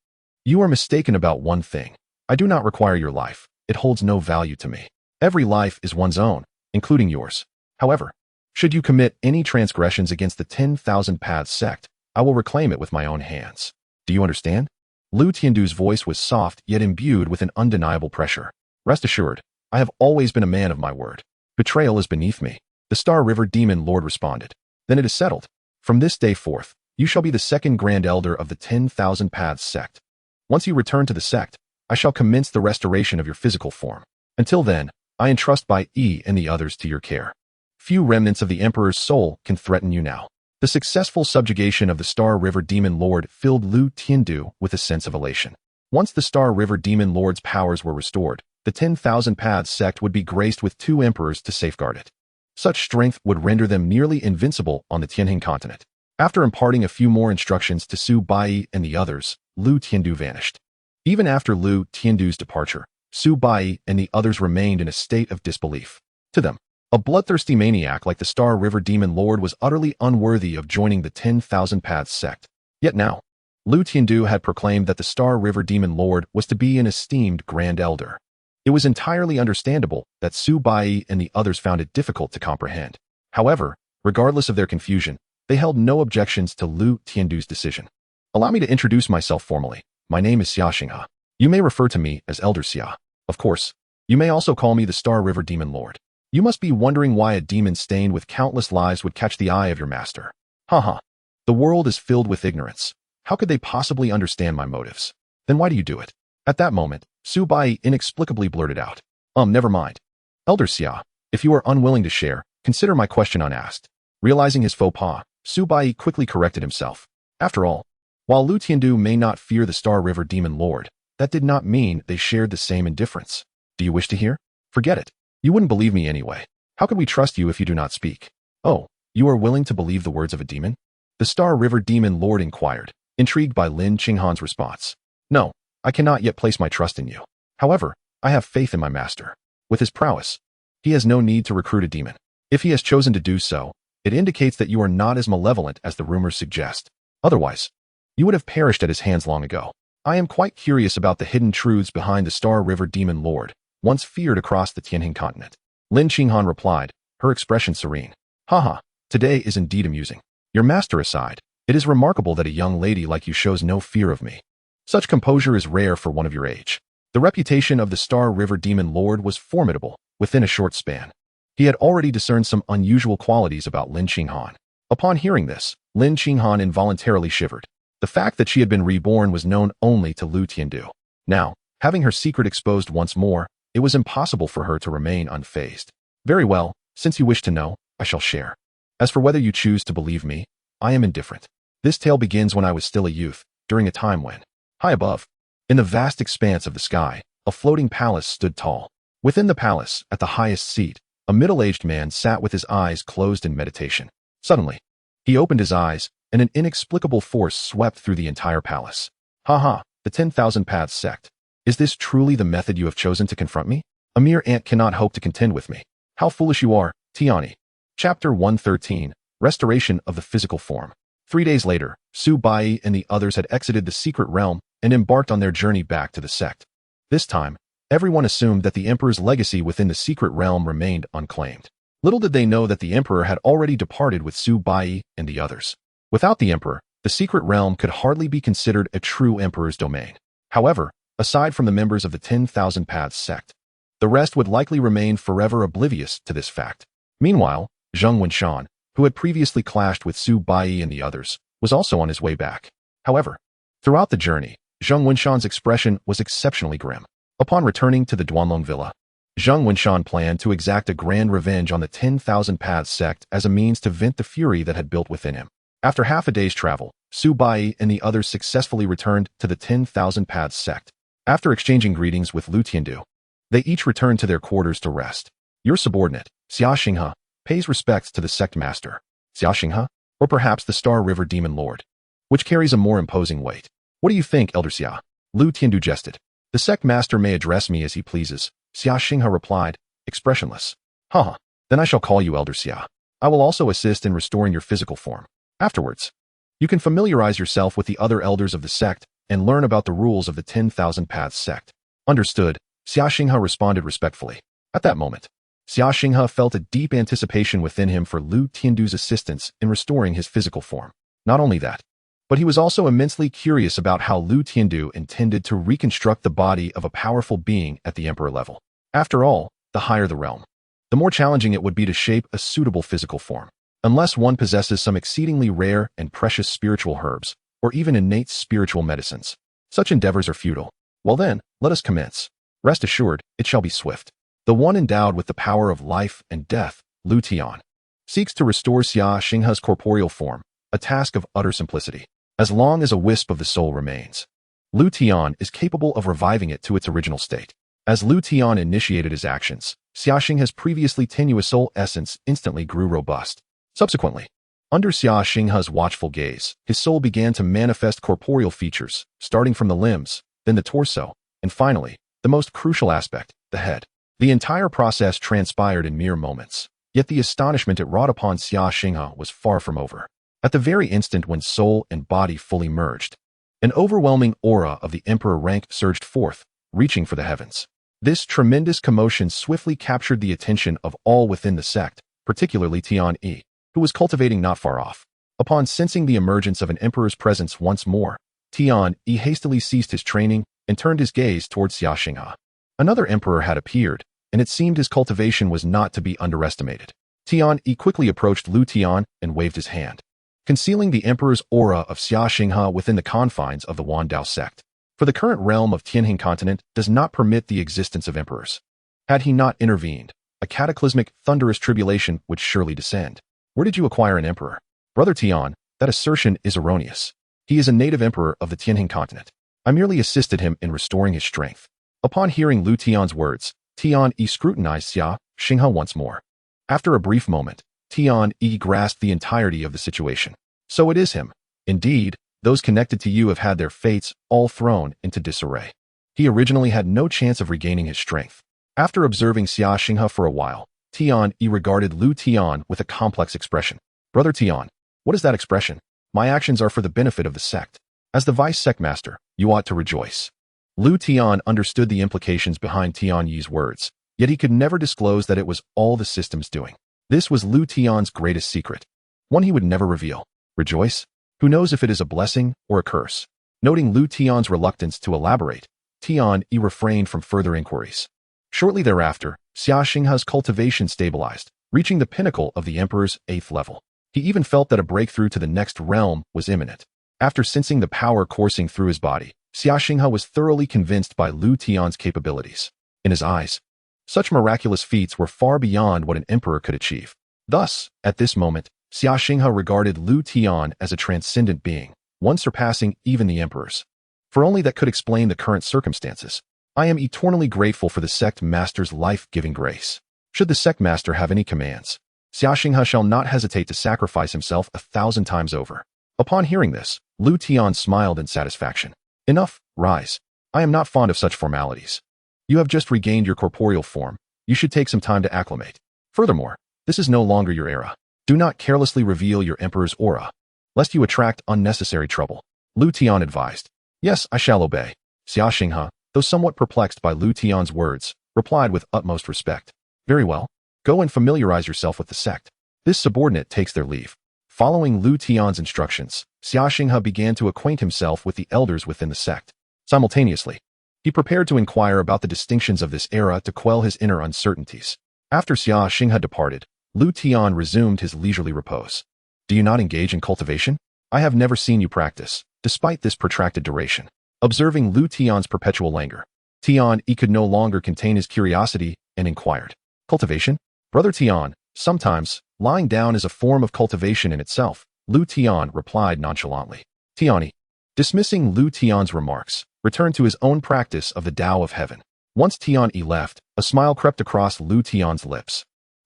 you are mistaken about one thing. I do not require your life. It holds no value to me. Every life is one's own, including yours. However, should you commit any transgressions against the 10,000 Paths sect, I will reclaim it with my own hands. Do you understand? Liutian's voice was soft yet imbued with an undeniable pressure. Rest assured, I have always been a man of my word. Betrayal is beneath me. The Star River Demon Lord responded. Then it is settled. From this day forth, you shall be the second Grand Elder of the 10,000 Paths sect. Once you return to the sect, I shall commence the restoration of your physical form. Until then, I entrust Bai and the others to your care. Few remnants of the Emperor's soul can threaten you now. The successful subjugation of the Star River Demon Lord filled Liutian with a sense of elation. Once the Star River Demon Lord's powers were restored, the 10,000 Paths sect would be graced with 2 emperors to safeguard it. Such strength would render them nearly invincible on the Tianhin continent. After imparting a few more instructions to Su Bai and the others, Liutian vanished. Even after Liutian's departure, Su Bai and the others remained in a state of disbelief. To them, a bloodthirsty maniac like the Star River Demon Lord was utterly unworthy of joining the 10,000 Paths sect. Yet now, Liutian had proclaimed that the Star River Demon Lord was to be an esteemed Grand Elder. It was entirely understandable that Su Bai and the others found it difficult to comprehend. However, regardless of their confusion, they held no objections to Liu Tiandu's decision. Allow me to introduce myself formally. My name is Xia. You may refer to me as Elder Xia. Of course, you may also call me the Star River Demon Lord. You must be wondering why a demon stained with countless lives would catch the eye of your master. Haha. The world is filled with ignorance. How could they possibly understand my motives? Then why do you do it? At that moment, Su Bai inexplicably blurted out. Never mind. Elder Xia, if you are unwilling to share, consider my question unasked. Realizing his faux pas, Su Bai quickly corrected himself. After all, while Liu Tiandu may not fear the Star River Demon Lord, that did not mean they shared the same indifference. Do you wish to hear? Forget it. You wouldn't believe me anyway. How could we trust you if you do not speak? Oh, you are willing to believe the words of a demon? The Star River Demon Lord inquired, intrigued by Lin Qinghan's response. No, I cannot yet place my trust in you. However, I have faith in my master. With his prowess, he has no need to recruit a demon. If he has chosen to do so, it indicates that you are not as malevolent as the rumors suggest. Otherwise, you would have perished at his hands long ago. I am quite curious about the hidden truths behind the Star River Demon Lord, once feared across the Tianhe continent. Lin Qinghan replied, her expression serene. Haha, today is indeed amusing. Your master aside, it is remarkable that a young lady like you shows no fear of me. Such composure is rare for one of your age. The reputation of the Star River Demon Lord was formidable within a short span. He had already discerned some unusual qualities about Lin Qinghan. Upon hearing this, Lin Qinghan involuntarily shivered. The fact that she had been reborn was known only to Liu Tiandu. Now, having her secret exposed once more, it was impossible for her to remain unfazed. Very well, since you wish to know, I shall share. As for whether you choose to believe me, I am indifferent. This tale begins when I was still a youth, during a time when, high above, in the vast expanse of the sky, a floating palace stood tall. Within the palace, at the highest seat, a middle-aged man sat with his eyes closed in meditation. Suddenly, he opened his eyes, and an inexplicable force swept through the entire palace. The 10,000 Paths Sect. Is this truly the method you have chosen to confront me? A mere ant cannot hope to contend with me. How foolish you are, Tiani. Chapter 113, Restoration of the Physical Form. 3 days later, Su Bai and the others had exited the secret realm and embarked on their journey back to the sect. This time, everyone assumed that the emperor's legacy within the secret realm remained unclaimed. Little did they know that the emperor had already departed with Su Bai and the others. Without the emperor, the secret realm could hardly be considered a true emperor's domain. However, aside from the members of the 10,000 Paths Sect, the rest would likely remain forever oblivious to this fact. Meanwhile, Zheng Wenshan, who had previously clashed with Su Bai and the others, was also on his way back. However, throughout the journey, Zheng Wenshan's expression was exceptionally grim. Upon returning to the Duanlong Villa, Zheng Wenshan planned to exact a grand revenge on the 10,000 Paths Sect as a means to vent the fury that had built within him. After half a day's travel, Su Bai and the others successfully returned to the 10,000 Paths Sect. After exchanging greetings with Liu Tiandu, they each returned to their quarters to rest. Your subordinate, Xianxia, pays respects to the sect master, Xianxia, or perhaps the Star River Demon Lord, which carries a more imposing weight. What do you think, Elder Xia? Liu Tiandu jested. The sect master may address me as he pleases, Xianxia replied, expressionless. Then I shall call you Elder Xia. I will also assist in restoring your physical form. Afterwards, you can familiarize yourself with the other elders of the sect and learn about the rules of the 10,000 Paths Sect. Understood, Xianxia responded respectfully. At that moment, Xianxia felt a deep anticipation within him for Liu Tiandu's assistance in restoring his physical form. Not only that, but he was also immensely curious about how Liu Tiandu intended to reconstruct the body of a powerful being at the emperor level. After all, the higher the realm, the more challenging it would be to shape a suitable physical form. Unless one possesses some exceedingly rare and precious spiritual herbs, or even innate spiritual medicines, such endeavors are futile. Well then, let us commence. Rest assured, it shall be swift. The one endowed with the power of life and death, Liu Tian, seeks to restore Xianxia's corporeal form, a task of utter simplicity. As long as a wisp of the soul remains, Liu Tian is capable of reviving it to its original state. As Liu Tian initiated his actions, Xianxia's previously tenuous soul essence instantly grew robust. Subsequently, under Xianxia's watchful gaze, his soul began to manifest corporeal features, starting from the limbs, then the torso, and finally, the most crucial aspect, the head. The entire process transpired in mere moments, yet the astonishment it wrought upon Xianxia was far from over. At the very instant when soul and body fully merged, an overwhelming aura of the emperor rank surged forth, reaching for the heavens. This tremendous commotion swiftly captured the attention of all within the sect, particularly Tian, who was cultivating not far off. Upon sensing the emergence of an emperor's presence once more, Tian hastily ceased his training and turned his gaze towards Xianxia. Another emperor had appeared, and it seemed his cultivation was not to be underestimated. Tian quickly approached Liutian and waved his hand, concealing the emperor's aura of Xianxia within the confines of the Myriad Dao Sect. For the current realm of Tianjin continent does not permit the existence of emperors. Had he not intervened, a cataclysmic, thunderous tribulation would surely descend. Where did you acquire an emperor? Brother Tian, that assertion is erroneous. He is a native emperor of the Tianjin continent. I merely assisted him in restoring his strength. Upon hearing Liutian's words, Tian scrutinized Xianxia once more. After a brief moment, Tian grasped the entirety of the situation. So it is him. Indeed, those connected to you have had their fates all thrown into disarray. He originally had no chance of regaining his strength. After observing Xianxia for a while, Tian regarded Liutian with a complex expression. Brother Tian, what is that expression? My actions are for the benefit of the sect. As the vice sect master, you ought to rejoice. Liutian understood the implications behind Tian Yi's words, yet he could never disclose that it was all the system's doing. This was Liutian's greatest secret, one he would never reveal. Rejoice? Who knows if it is a blessing or a curse? Noting Liutian's reluctance to elaborate, Tian refrained from further inquiries. Shortly thereafter, Xianxia's cultivation stabilized, reaching the pinnacle of the emperor's 8th level. He even felt that a breakthrough to the next realm was imminent. After sensing the power coursing through his body, Xianxia was thoroughly convinced by Liutian's capabilities. In his eyes, such miraculous feats were far beyond what an emperor could achieve. Thus, at this moment, Xianxia regarded Liutian as a transcendent being, one surpassing even the emperors. For only that could explain the current circumstances. I am eternally grateful for the sect master's life-giving grace. Should the sect master have any commands, Xianxia shall not hesitate to sacrifice himself 1,000 times over. Upon hearing this, Liutian smiled in satisfaction. Enough, rise. I am not fond of such formalities. You have just regained your corporeal form. You should take some time to acclimate. Furthermore, this is no longer your era. Do not carelessly reveal your emperor's aura, lest you attract unnecessary trouble. Liutian advised. Yes, I shall obey. Xianxia, though somewhat perplexed by Liutian's words, replied with utmost respect. Very well. Go and familiarize yourself with the sect. This subordinate takes their leave. Following Liutian's instructions, Xianxia began to acquaint himself with the elders within the sect. Simultaneously, he prepared to inquire about the distinctions of this era to quell his inner uncertainties. After Xianxia departed, Liutian resumed his leisurely repose. Do you not engage in cultivation? I have never seen you practice, despite this protracted duration. Observing Liutian's perpetual languor, Tian could no longer contain his curiosity and inquired. Cultivation? Brother Tian, sometimes, lying down is a form of cultivation in itself, Liutian replied nonchalantly. Tian, dismissing Liutian's remarks, returned to his own practice of the Tao of Heaven. Once Tian left, a smile crept across Liutian's lips.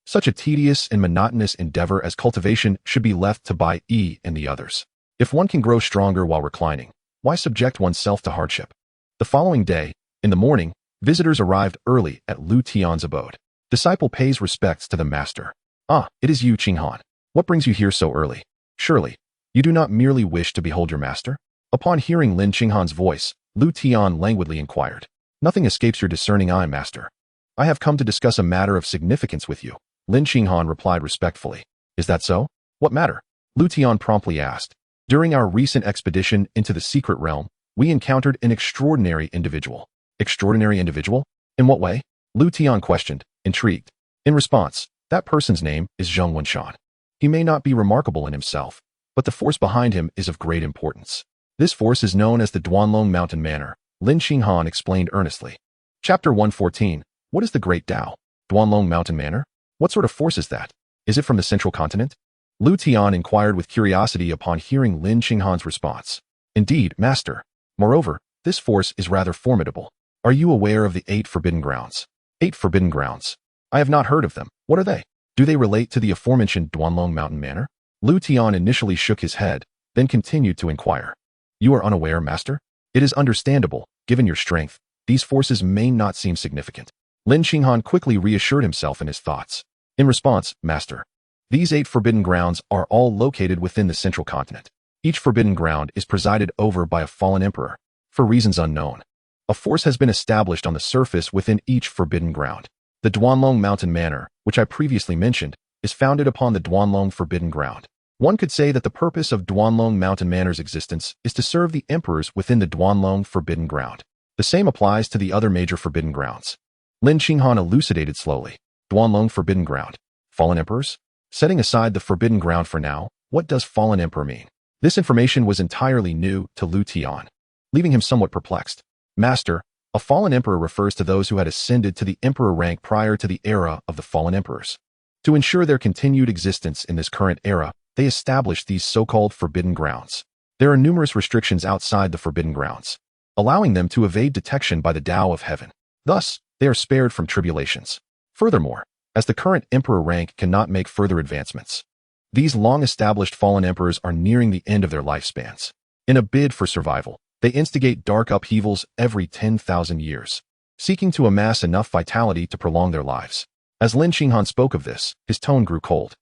Such a tedious and monotonous endeavor as cultivation should be left to Bai and the others. If one can grow stronger while reclining, why subject oneself to hardship? The following day, in the morning, visitors arrived early at Liutian's abode. Disciple pays respects to the master. Ah, it is you, Qinghan. What brings you here so early? Surely, you do not merely wish to behold your master? Upon hearing Lin Qinghan's voice, Liutian languidly inquired. Nothing escapes your discerning eye, master. I have come to discuss a matter of significance with you. Lin Qinghan replied respectfully. Is that so? What matter? Liutian promptly asked. During our recent expedition into the secret realm, we encountered an extraordinary individual. Extraordinary individual? In what way? Liutian questioned, intrigued. In response, that person's name is Zheng Wenshan. He may not be remarkable in himself, but the force behind him is of great importance. This force is known as the Duanlong Mountain Manor, Lin Qinghan explained earnestly. Chapter 114. What is the Great Tao? Duanlong Mountain Manor? What sort of force is that? Is it from the central continent? Liutian inquired with curiosity upon hearing Lin Qinghan's response. Indeed, master. Moreover, this force is rather formidable. Are you aware of the 8 Forbidden Grounds? 8 Forbidden Grounds. I have not heard of them. What are they? Do they relate to the aforementioned Duanlong Mountain Manor? Liutian initially shook his head, then continued to inquire. You are unaware, master? It is understandable, given your strength. These forces may not seem significant. Lin Qinghan quickly reassured himself in his thoughts. In response, master, these 8 forbidden grounds are all located within the central continent. Each forbidden ground is presided over by a fallen emperor, for reasons unknown. A force has been established on the surface within each forbidden ground. The Duanlong Mountain Manor, which I previously mentioned, is founded upon the Duanlong Forbidden Ground. One could say that the purpose of Duanlong Mountain Manor's existence is to serve the emperors within the Duanlong Forbidden Ground. The same applies to the other major forbidden grounds. Lin Qinghan elucidated slowly. Duanlong Forbidden Ground. Fallen emperors? Setting aside the forbidden ground for now, what does fallen emperor mean? This information was entirely new to Liutian, leaving him somewhat perplexed. Master, a fallen emperor refers to those who had ascended to the emperor rank prior to the era of the fallen emperors. To ensure their continued existence in this current era, they established these so-called forbidden grounds. There are numerous restrictions outside the forbidden grounds, allowing them to evade detection by the Tao of heaven. Thus, they are spared from tribulations. Furthermore, as the current emperor rank cannot make further advancements, these long-established fallen emperors are nearing the end of their lifespans. In a bid for survival, they instigate dark upheavals every 10,000 years, seeking to amass enough vitality to prolong their lives. As Lin Qinghan spoke of this, his tone grew cold.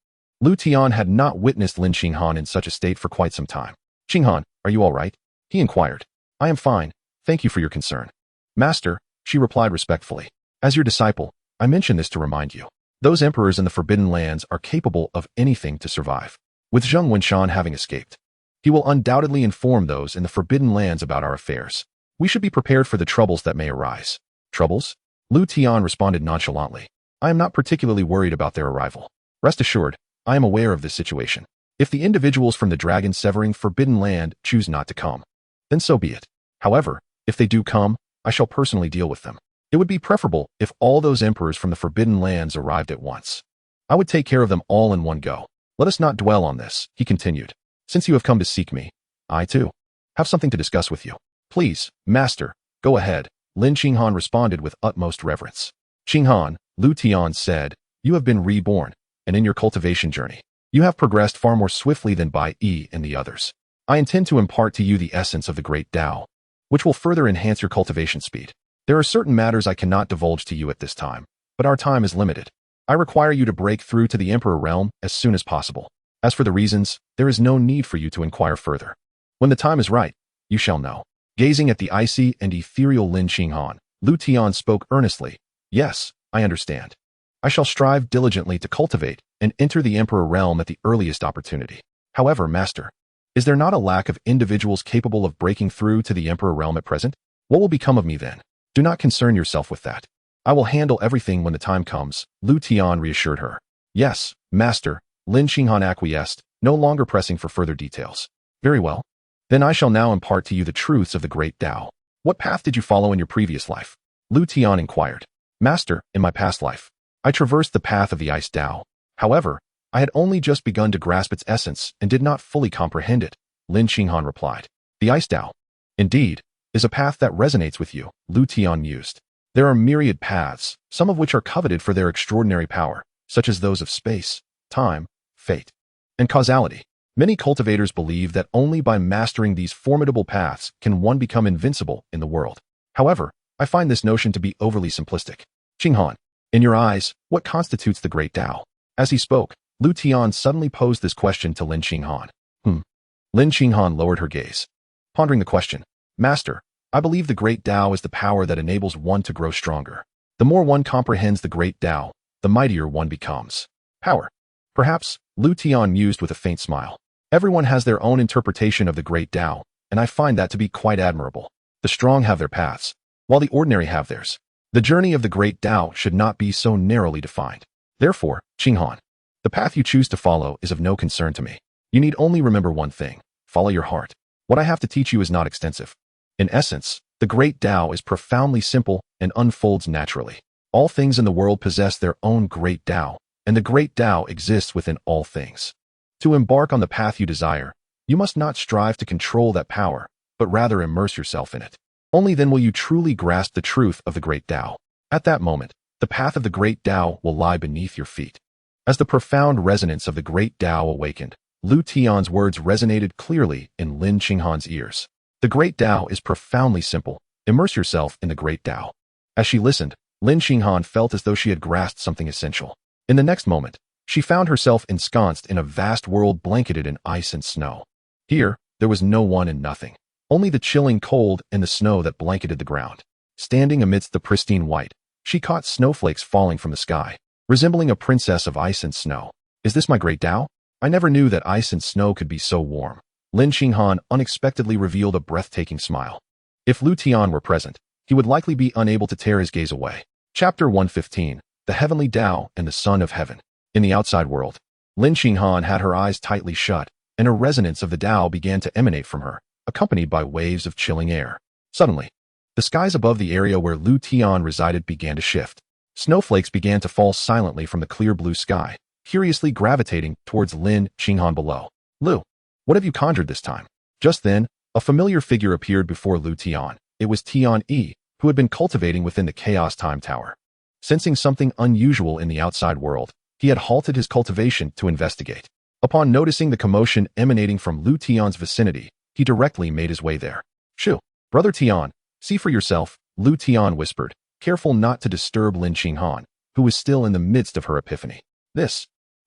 Liutian had not witnessed Lin Qinghan in such a state for quite some time. "Qinghan, are you all right?" he inquired. "I am fine, thank you for your concern." "Master," she replied respectfully. "As your disciple, I mention this to remind you. Those emperors in the Forbidden Lands are capable of anything to survive. With Zheng Wenshan having escaped, he will undoubtedly inform those in the Forbidden Lands about our affairs. We should be prepared for the troubles that may arise." "Troubles?" Liutian responded nonchalantly. "I am not particularly worried about their arrival. Rest assured, I am aware of this situation. If the individuals from the dragon-severing Forbidden Land choose not to come, then so be it. However, if they do come, I shall personally deal with them. It would be preferable if all those emperors from the Forbidden Lands arrived at once. I would take care of them all in one go. Let us not dwell on this," he continued. "Since you have come to seek me, I, too, have something to discuss with you." "Please, master, go ahead," Lin Qinghan responded with utmost reverence. "Qinghan," Liutian said, "you have been reborn, and in your cultivation journey, you have progressed far more swiftly than Bai Yi and the others. I intend to impart to you the essence of the great Tao, which will further enhance your cultivation speed. There are certain matters I cannot divulge to you at this time, but our time is limited. I require you to break through to the Emperor realm as soon as possible. As for the reasons, there is no need for you to inquire further. When the time is right, you shall know." Gazing at the icy and ethereal Lin Qinghan, Liutian spoke earnestly. "Yes, I understand. I shall strive diligently to cultivate and enter the Emperor realm at the earliest opportunity. However, master, is there not a lack of individuals capable of breaking through to the Emperor realm at present? What will become of me then? Do not concern yourself with that. I will handle everything when the time comes," Liutian reassured her. "Yes, master," Lin Qinghan acquiesced, no longer pressing for further details. "Very well. Then I shall now impart to you the truths of the great Tao. What path did you follow in your previous life?" Liutian inquired. "Master, in my past life, I traversed the path of the Ice Tao. However, I had only just begun to grasp its essence and did not fully comprehend it," Lin Qinghan replied. "The Ice Tao, indeed, is a path that resonates with you," Liutian mused. "There are myriad paths, some of which are coveted for their extraordinary power, such as those of space, time, fate, and causality. Many cultivators believe that only by mastering these formidable paths can one become invincible in the world. However, I find this notion to be overly simplistic. Qinghan, in your eyes, what constitutes the great Tao?" As he spoke, Liutian suddenly posed this question to Lin Qinghan. Lin Qinghan lowered her gaze, pondering the question. "Master, I believe the great Tao is the power that enables one to grow stronger. The more one comprehends the great Tao, the mightier one becomes." "Power?" "Perhaps," Liutian mused with a faint smile. "Everyone has their own interpretation of the great Tao, and I find that to be quite admirable. The strong have their paths, while the ordinary have theirs. The journey of the great Tao should not be so narrowly defined. Therefore, Qinghan, the path you choose to follow is of no concern to me. You need only remember one thing: follow your heart. What I have to teach you is not extensive. In essence, the great Tao is profoundly simple and unfolds naturally. All things in the world possess their own great Tao, and the great Tao exists within all things. To embark on the path you desire, you must not strive to control that power, but rather immerse yourself in it. Only then will you truly grasp the truth of the great Tao. At that moment, the path of the great Tao will lie beneath your feet." As the profound resonance of the great Tao awakened, Liutian's words resonated clearly in Lin Qinghan's ears. The great Tao is profoundly simple. Immerse yourself in the great Tao. As she listened, Lin Qinghan felt as though she had grasped something essential. In the next moment, she found herself ensconced in a vast world blanketed in ice and snow. Here, there was no one and nothing, only the chilling cold and the snow that blanketed the ground. Standing amidst the pristine white, she caught snowflakes falling from the sky, resembling a princess of ice and snow. Is this my great Dao? I never knew that ice and snow could be so warm. Lin Xinghan unexpectedly revealed a breathtaking smile. If Liutian were present, he would likely be unable to tear his gaze away. Chapter 115, The Heavenly Dao and the Son of Heaven. In the outside world, Lin Xinghan had her eyes tightly shut, and a resonance of the Dao began to emanate from her, accompanied by waves of chilling air. Suddenly, the skies above the area where Liutian resided began to shift. Snowflakes began to fall silently from the clear blue sky, curiously gravitating towards Lin Xinghan below. Lu, what have you conjured this time? Just then, a familiar figure appeared before Liutian. It was Tian Yi, who had been cultivating within the Chaos Time Tower. Sensing something unusual in the outside world, he had halted his cultivation to investigate. Upon noticing the commotion emanating from Liutian's vicinity, he directly made his way there. Shoo, brother Tian, see for yourself, Liutian whispered, careful not to disturb Lin Xinghan, who was still in the midst of her epiphany.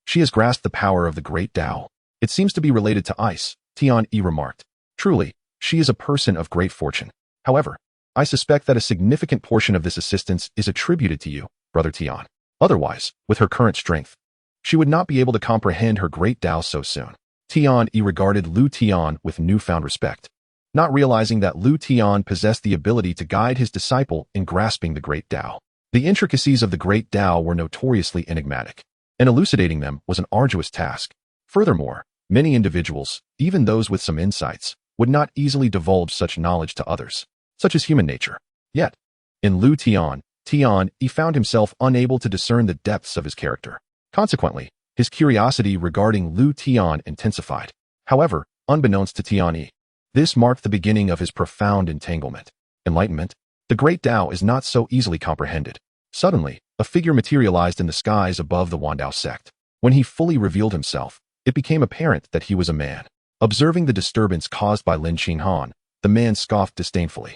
She has grasped the power of the great Dao. It seems to be related to ice, Tian Yi remarked. Truly, she is a person of great fortune. However, I suspect that a significant portion of this assistance is attributed to you, brother Tian. Otherwise, with her current strength, she would not be able to comprehend her great Dao so soon. Tian Yi regarded Liutian with newfound respect, not realizing that Liutian possessed the ability to guide his disciple in grasping the great Dao. The intricacies of the great Dao were notoriously enigmatic, and elucidating them was an arduous task. Furthermore, many individuals, even those with some insights, would not easily divulge such knowledge to others, such as human nature. Yet, in Liutian, Tian Yi found himself unable to discern the depths of his character. Consequently, his curiosity regarding Liutian intensified. However, unbeknownst to Tian Yi, this marked the beginning of his profound entanglement. Enlightenment, the great Dao is not so easily comprehended. Suddenly, a figure materialized in the skies above the Liao sect. When he fully revealed himself, it became apparent that he was a man. Observing the disturbance caused by Lin Xinghan, the man scoffed disdainfully.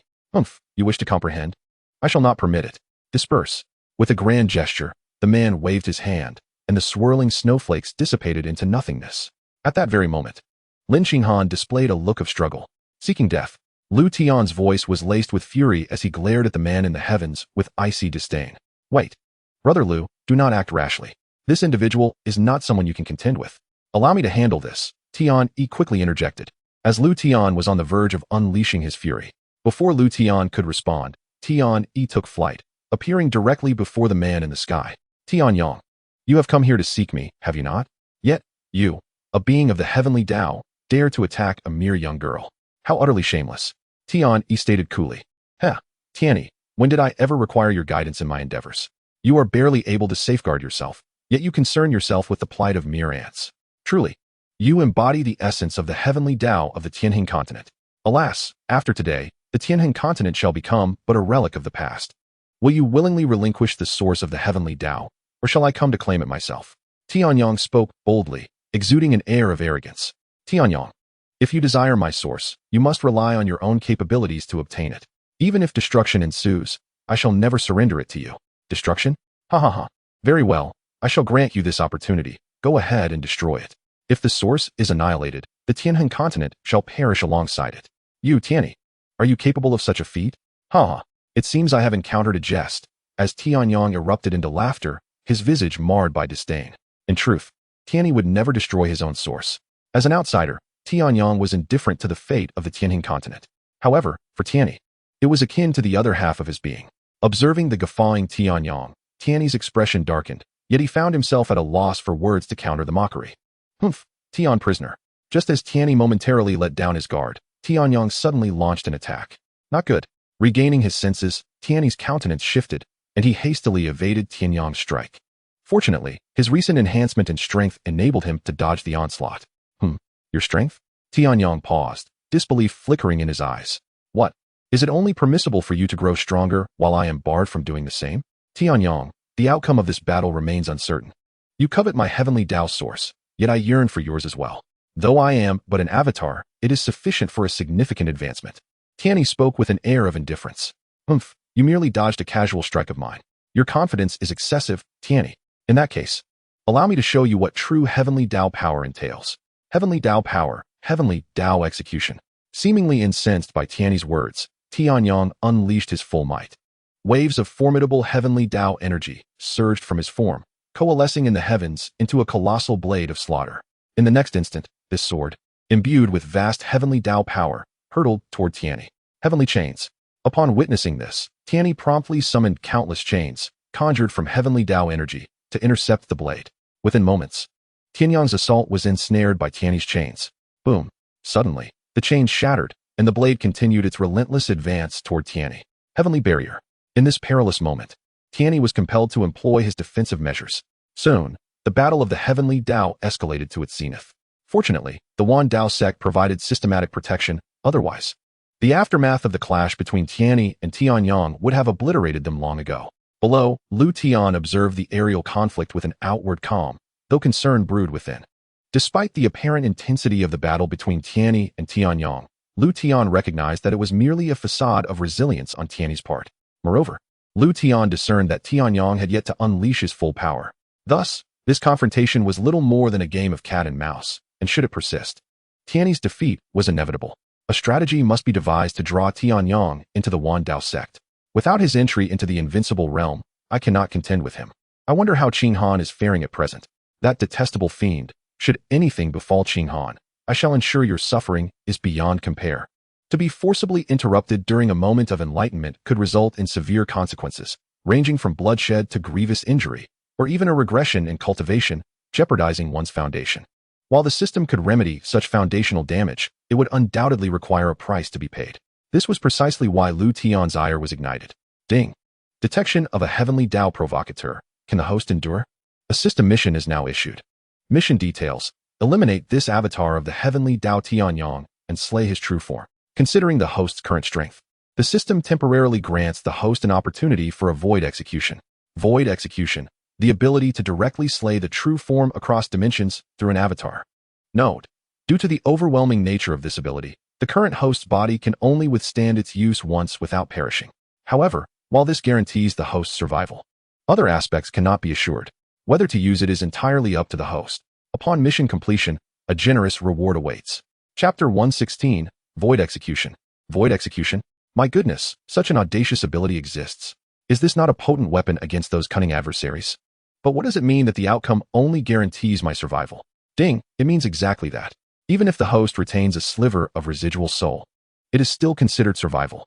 You wish to comprehend? I shall not permit it. Disperse. With a grand gesture, the man waved his hand, and the swirling snowflakes dissipated into nothingness. At that very moment, Lin Xinghan displayed a look of struggle, seeking death. Liutian's voice was laced with fury as he glared at the man in the heavens with icy disdain. Wait. Brother Liu, do not act rashly. This individual is not someone you can contend with. Allow me to handle this, Tian Yi quickly interjected, as Liutian was on the verge of unleashing his fury. Before Liutian could respond, Tian Yi took flight, appearing directly before the man in the sky. Tian Yang, you have come here to seek me, have you not? Yet, you, a being of the heavenly Dao, dare to attack a mere young girl. How utterly shameless. Tian Yi stated coolly. Tian Yi, when did I ever require your guidance in my endeavors? You are barely able to safeguard yourself, yet you concern yourself with the plight of mere ants. Truly, you embody the essence of the heavenly Dao of the Tianhe continent. Alas, after today, the Tianhe continent shall become but a relic of the past. Will you willingly relinquish the source of the heavenly Dao, or shall I come to claim it myself? Tianyang spoke boldly, exuding an air of arrogance. Tianyang, if you desire my source, you must rely on your own capabilities to obtain it. Even if destruction ensues, I shall never surrender it to you. Destruction? Ha ha ha. Very well, I shall grant you this opportunity. Go ahead and destroy it. If the source is annihilated, the Tianhe continent shall perish alongside it. You, Tianyi, are you capable of such a feat? Ha ha. It seems I have encountered a jest. As Tianyang erupted into laughter, his visage marred by disdain. In truth, Tianyi would never destroy his own source. As an outsider, Tianyang was indifferent to the fate of the Tianhe continent. However, for Tianyi, it was akin to the other half of his being. Observing the guffawing Tianyang, Tianyi's expression darkened, yet he found himself at a loss for words to counter the mockery. Tian prisoner. Just as Tianyi momentarily let down his guard, Tianyang suddenly launched an attack. Not good. Regaining his senses, Tianyi's countenance shifted, and he hastily evaded Tianyang's strike. Fortunately, his recent enhancement in strength enabled him to dodge the onslaught. Your strength? Tianyang paused, disbelief flickering in his eyes. What? Is it only permissible for you to grow stronger while I am barred from doing the same? Tianyang, the outcome of this battle remains uncertain. You covet my heavenly Dao source, yet I yearn for yours as well. Though I am but an avatar, it is sufficient for a significant advancement. Tianyi spoke with an air of indifference. You merely dodged a casual strike of mine. Your confidence is excessive, Tianyi. In that case, allow me to show you what true heavenly Dao power entails. Heavenly Dao power, heavenly Dao execution. Seemingly incensed by Tianyi's words, Tianyang unleashed his full might. Waves of formidable heavenly Dao energy surged from his form, coalescing in the heavens into a colossal blade of slaughter. In the next instant, this sword, imbued with vast heavenly Dao power, hurtled toward Tianyi. Heavenly chains. Upon witnessing this, Tianyi promptly summoned countless chains, conjured from heavenly Dao energy, to intercept the blade. Within moments, Tianyang's assault was ensnared by Tianyi's chains. Boom. Suddenly, the chains shattered, and the blade continued its relentless advance toward Tianyi. Heavenly barrier. In this perilous moment, Tianyi was compelled to employ his defensive measures. Soon, the battle of the heavenly Dao escalated to its zenith. Fortunately, the Wan Dao sect provided systematic protection. Otherwise, the aftermath of the clash between Tianyi and Tianyang would have obliterated them long ago. Below, Liutian observed the aerial conflict with an outward calm, though concern brewed within. Despite the apparent intensity of the battle between Tianyi and Tianyang, Liutian recognized that it was merely a facade of resilience on Tianyi's part. Moreover, Liutian discerned that Tianyang had yet to unleash his full power. Thus, this confrontation was little more than a game of cat and mouse, and should it persist, Tianyi's defeat was inevitable. A strategy must be devised to draw Tianyang into the Wan Dao sect. Without his entry into the invincible realm, I cannot contend with him. I wonder how Qing Han is faring at present. That detestable fiend. Should anything befall Qing Han, I shall ensure your suffering is beyond compare. To be forcibly interrupted during a moment of enlightenment could result in severe consequences, ranging from bloodshed to grievous injury, or even a regression in cultivation, jeopardizing one's foundation. While the system could remedy such foundational damage, it would undoubtedly require a price to be paid. This was precisely why Liutian's ire was ignited. Ding. Detection of a heavenly Dao provocateur. Can the host endure? A system mission is now issued. Mission details. Eliminate this avatar of the heavenly Dao Tianyang and slay his true form. Considering the host's current strength, the system temporarily grants the host an opportunity for a void execution. Void execution. The ability to directly slay the true form across dimensions through an avatar. Note, due to the overwhelming nature of this ability, the current host's body can only withstand its use once without perishing. However, while this guarantees the host's survival, other aspects cannot be assured. Whether to use it is entirely up to the host. Upon mission completion, a generous reward awaits. Chapter 116, Void Execution. Void Execution? My goodness, such an audacious ability exists. Is this not a potent weapon against those cunning adversaries? But what does it mean that the outcome only guarantees my survival? Ding, it means exactly that. Even if the host retains a sliver of residual soul, it is still considered survival.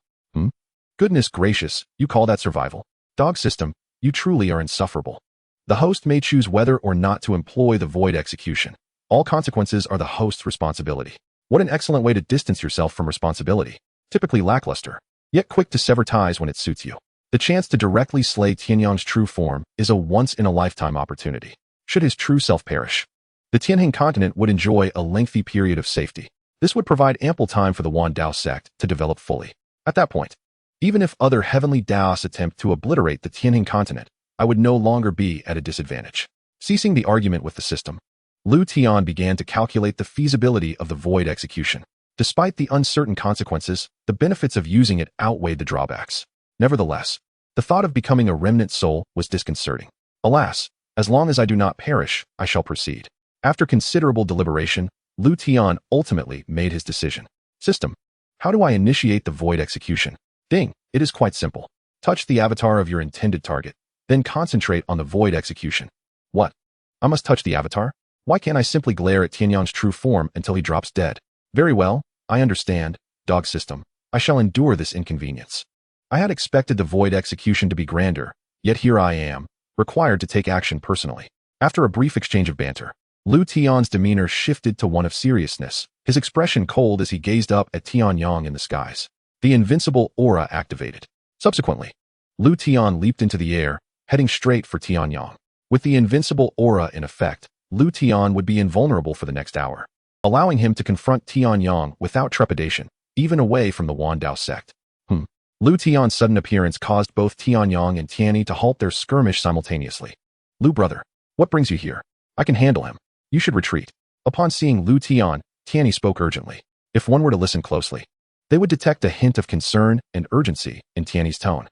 Goodness gracious, you call that survival? Dog system, you truly are insufferable. The host may choose whether or not to employ the void execution. All consequences are the host's responsibility. What an excellent way to distance yourself from responsibility. Typically lackluster, yet quick to sever ties when it suits you. The chance to directly slay Tianyang's true form is a once-in-a-lifetime opportunity. Should his true self perish, the Tianjin continent would enjoy a lengthy period of safety. This would provide ample time for the Wan Dao sect to develop fully. At that point, even if other heavenly Daos attempt to obliterate the Tianjin continent, I would no longer be at a disadvantage. Ceasing the argument with the system, Liutian began to calculate the feasibility of the void execution. Despite the uncertain consequences, the benefits of using it outweighed the drawbacks. Nevertheless, the thought of becoming a remnant soul was disconcerting. Alas, as long as I do not perish, I shall proceed. After considerable deliberation, Liutian ultimately made his decision. System. How do I initiate the void execution? Ding. It is quite simple. Touch the avatar of your intended target, then concentrate on the void execution. What? I must touch the avatar? Why can't I simply glare at Tianyang's true form until he drops dead? Very well, I understand, dog system. I shall endure this inconvenience. I had expected the void execution to be grander, yet here I am, required to take action personally. After a brief exchange of banter, Liutian's demeanor shifted to one of seriousness, his expression cold as he gazed up at Tianyang in the skies. The invincible aura activated. Subsequently, Liutian leaped into the air, heading straight for Tianyang. With the invincible aura in effect, Liutian would be invulnerable for the next hour, allowing him to confront Tianyang without trepidation, even away from the Wan Dao sect. Liutian's sudden appearance caused both Tianyang and Tianyi to halt their skirmish simultaneously. Lu brother, what brings you here? I can handle him. You should retreat. Upon seeing Liutian, Tianyi spoke urgently. If one were to listen closely, they would detect a hint of concern and urgency in Tianyi's tone.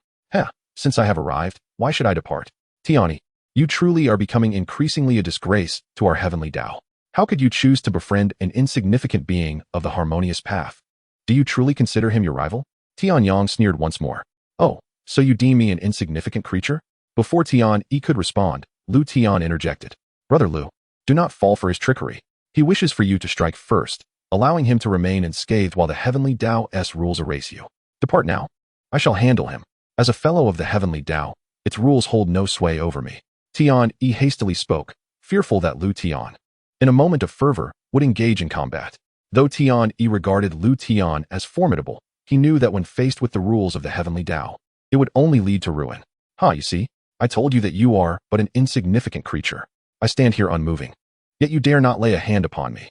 Since I have arrived, why should I depart? Tianyi, you truly are becoming increasingly a disgrace to our heavenly Dao. How could you choose to befriend an insignificant being of the harmonious path? Do you truly consider him your rival? Tianyang sneered once more. Oh, So you deem me an insignificant creature? Before Tian Yi could respond, Liutian interjected. Brother Liu, do not fall for his trickery. He wishes for you to strike first, allowing him to remain unscathed while the heavenly Tao's rules erase you. Depart now. I shall handle him. As a fellow of the heavenly Tao, its rules hold no sway over me. Tian Yi hastily spoke, fearful that Liutian, in a moment of fervor, would engage in combat. Though Tian Yi regarded Liutian as formidable, he knew that when faced with the rules of the heavenly Tao, it would only lead to ruin. You see, I told you that you are but an insignificant creature. I stand here unmoving. Yet you dare not lay a hand upon me.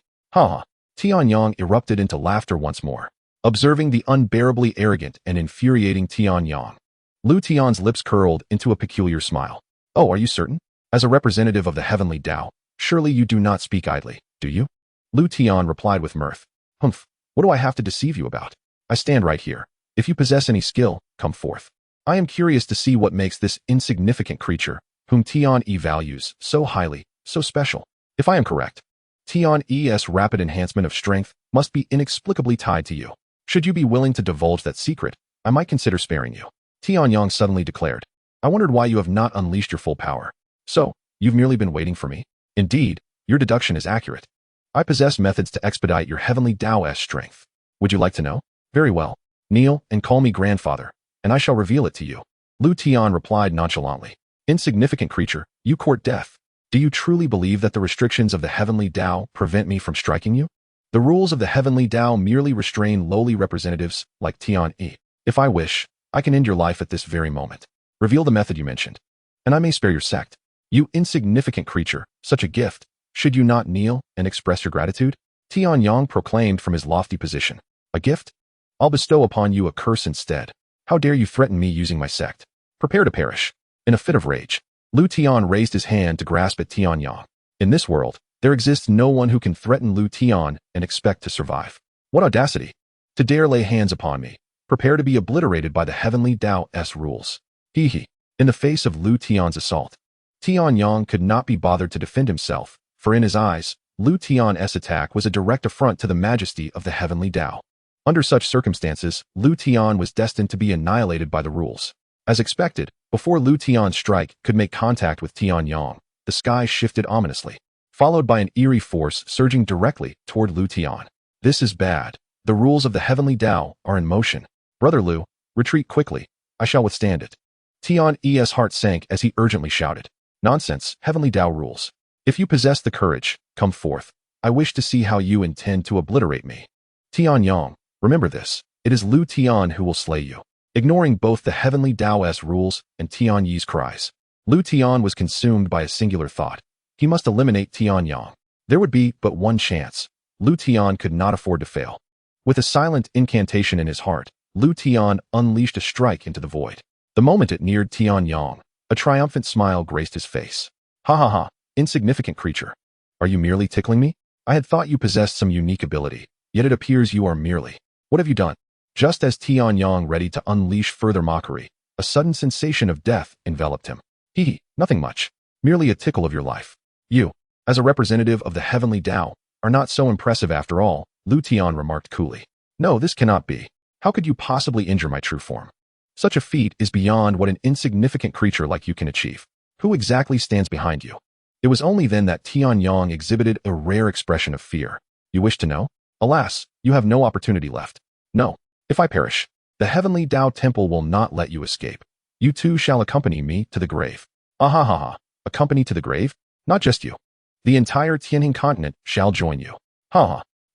Tianyang erupted into laughter once more. Observing the unbearably arrogant and infuriating Tianyang, Liutian's lips curled into a peculiar smile. Oh, are you certain? As a representative of the heavenly Tao, surely you do not speak idly, do you? Liutian replied with mirth. Humph, what do I have to deceive you about? I stand right here. If you possess any skill, come forth. I am curious to see what makes this insignificant creature, whom Tian Yi values so highly, so special. If I am correct, Tian Yi's rapid enhancement of strength must be inexplicably tied to you. Should you be willing to divulge that secret, I might consider sparing you. Tianyang suddenly declared. I wondered why you have not unleashed your full power. So, you've merely been waiting for me? Indeed, your deduction is accurate. I possess methods to expedite your heavenly Tao's strength. Would you like to know? Very well. Kneel and call me grandfather, and I shall reveal it to you. Liutian replied nonchalantly. Insignificant creature, you court death. Do you truly believe that the restrictions of the heavenly Tao prevent me from striking you? The rules of the heavenly Tao merely restrain lowly representatives like Tian Yi. If I wish, I can end your life at this very moment. Reveal the method you mentioned, and I may spare your sect. You insignificant creature, such a gift. Should you not kneel and express your gratitude? Tianyang proclaimed from his lofty position. A gift? I'll bestow upon you a curse instead. How dare you threaten me using my sect? Prepare to perish. In a fit of rage, Liutian raised his hand to grasp at Tianyang. In this world, there exists no one who can threaten Liutian and expect to survive. What audacity! To dare lay hands upon me. Prepare to be obliterated by the heavenly Tao's rules. In the face of Liutian's assault, Tianyang could not be bothered to defend himself, for in his eyes, Liutian's attack was a direct affront to the majesty of the heavenly Tao. Under such circumstances, Liutian was destined to be annihilated by the rules. As expected, before Liutian's strike could make contact with Tianyang, the sky shifted ominously, followed by an eerie force surging directly toward Liutian. This is bad. The rules of the heavenly Tao are in motion. Brother Liu, retreat quickly. I shall withstand it. Tian Yi's heart sank as he urgently shouted. Nonsense, heavenly Tao rules. If you possess the courage, come forth. I wish to see how you intend to obliterate me. Tianyang, remember this. It is Liutian who will slay you. Ignoring both the heavenly Tao's rules and Tian Yi's cries, Liutian was consumed by a singular thought. He must eliminate Tianyang. There would be but one chance. Liutian could not afford to fail. With a silent incantation in his heart, Liutian unleashed a strike into the void. The moment it neared Tianyang, a triumphant smile graced his face. Ha, insignificant creature. Are you merely tickling me? I had thought you possessed some unique ability, yet it appears you are merely. What have you done? Just as Tianyang ready to unleash further mockery, a sudden sensation of death enveloped him. Nothing much. Merely a tickle of your life. You, as a representative of the heavenly Tao, are not so impressive after all, Liutian remarked coolly. No, this cannot be. How could you possibly injure my true form? Such a feat is beyond what an insignificant creature like you can achieve. Who exactly stands behind you? It was only then that Tianyang exhibited a rare expression of fear. You wish to know? Alas, you have no opportunity left. No. If I perish, the heavenly Tao temple will not let you escape. You too shall accompany me to the grave. Accompany to the grave? Not just you. The entire Tianjin continent shall join you.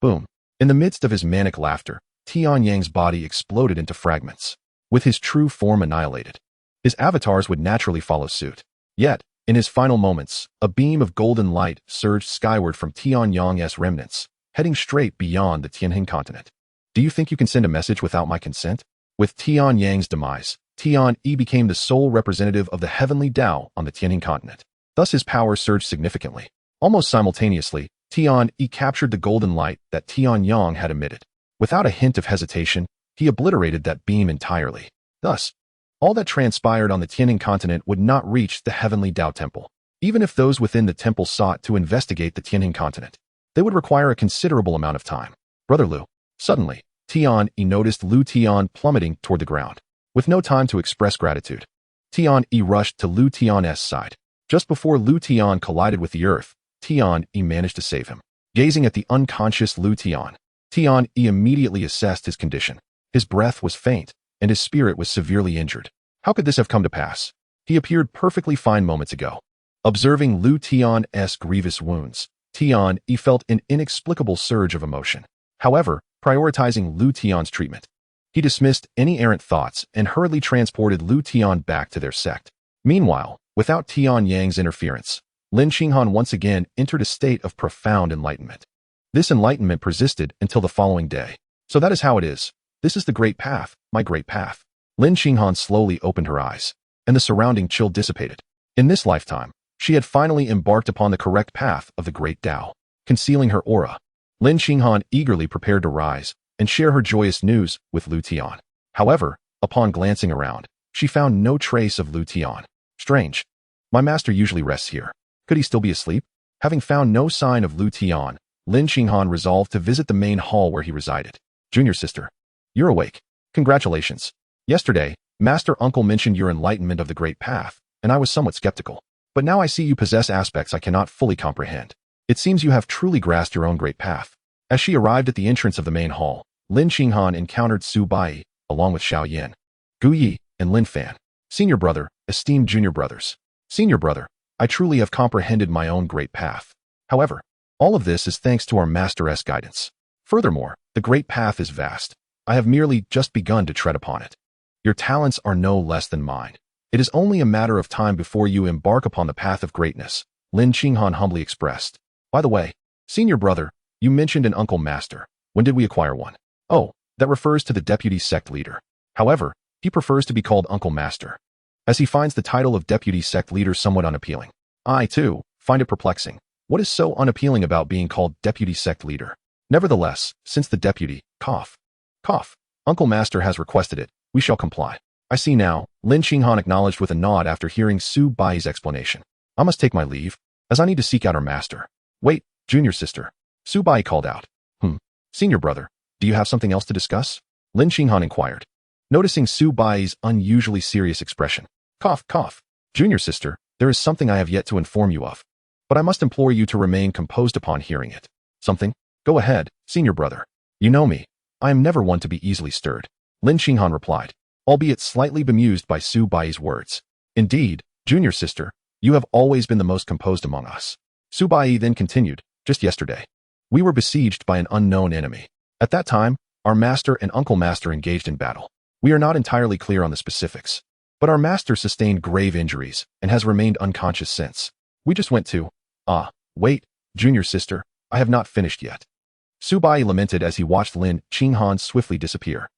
Boom. In the midst of his manic laughter, Tianyang's body exploded into fragments. With his true form annihilated, his avatars would naturally follow suit. Yet, in his final moments, a beam of golden light surged skyward from Tianyang's remnants, heading straight beyond the Tianjin continent. Do you think you can send a message without my consent? With Tianyang's demise, Tian Yi became the sole representative of the heavenly Tao on the Tianjin continent. Thus his power surged significantly. Almost simultaneously, Tian Yi captured the golden light that Tianyang had emitted. Without a hint of hesitation, he obliterated that beam entirely. Thus, all that transpired on the Tianjin continent would not reach the heavenly Tao temple. Even if those within the temple sought to investigate the Tianjin continent, they would require a considerable amount of time. Brother Liu. Suddenly, Tian Yi noticed Liutian plummeting toward the ground. With no time to express gratitude, Tian-E rushed to Liutian's side. Just before Liutian collided with the earth, Tian-E managed to save him. Gazing at the unconscious Liutian, Tian-E immediately assessed his condition. His breath was faint, and his spirit was severely injured. How could this have come to pass? He appeared perfectly fine moments ago. Observing Liutian's grievous wounds, Tian-E felt an inexplicable surge of emotion. However, prioritizing Liutian's treatment, he dismissed any errant thoughts and hurriedly transported Liutian back to their sect. Meanwhile, without Tian Yang's interference, Lin Xinghan once again entered a state of profound enlightenment. This enlightenment persisted until the following day. So that is how it is. This is the great path, my great path. Lin Xinghan slowly opened her eyes, and the surrounding chill dissipated. In this lifetime, she had finally embarked upon the correct path of the great Tao. Concealing her aura, Lin Xinghan eagerly prepared to rise and share her joyous news with Liutian. However, upon glancing around, she found no trace of Liutian. Strange. My master usually rests here. Could he still be asleep? Having found no sign of Liutian, Lin Xinghan resolved to visit the main hall where he resided. Junior sister, you're awake. Congratulations. Yesterday, Master Uncle mentioned your enlightenment of the great path, and I was somewhat skeptical. But now I see you possess aspects I cannot fully comprehend. It seems you have truly grasped your own great path. As she arrived at the entrance of the main hall, Lin Xinghan encountered Su Bai, along with Xiao Yin, Gu Yi, and Lin Fan. Senior brother, esteemed junior brothers. Senior brother, I truly have comprehended my own great path. However, all of this is thanks to our master's guidance. Furthermore, the great path is vast. I have merely just begun to tread upon it. Your talents are no less than mine. It is only a matter of time before you embark upon the path of greatness, Lin Xinghan humbly expressed. By the way, senior brother, you mentioned an uncle master. When did we acquire one? Oh, that refers to the deputy sect leader. However, he prefers to be called uncle master, as he finds the title of deputy sect leader somewhat unappealing. I, too, find it perplexing. What is so unappealing about being called deputy sect leader? Nevertheless, since the deputy, uncle master has requested it, we shall comply. I see now, Lin Xinghan acknowledged with a nod after hearing Su Bai's explanation. I must take my leave, as I need to seek out our master. Wait, junior sister. Su Bai called out. Senior brother, do you have something else to discuss? Lin Xinghan inquired, noticing Su Bai's unusually serious expression. Junior sister, there is something I have yet to inform you of. But I must implore you to remain composed upon hearing it. Something? Go ahead, senior brother. You know me. I am never one to be easily stirred. Lin Xinghan replied, albeit slightly bemused by Su Bai's words. Indeed, junior sister, you have always been the most composed among us. Su Bai then continued, just yesterday, we were besieged by an unknown enemy. At that time, our master and uncle master engaged in battle. We are not entirely clear on the specifics, but our master sustained grave injuries and has remained unconscious since. We just went to, wait, junior sister, I have not finished yet. Su Bai lamented as he watched Lin Xinghan swiftly disappear.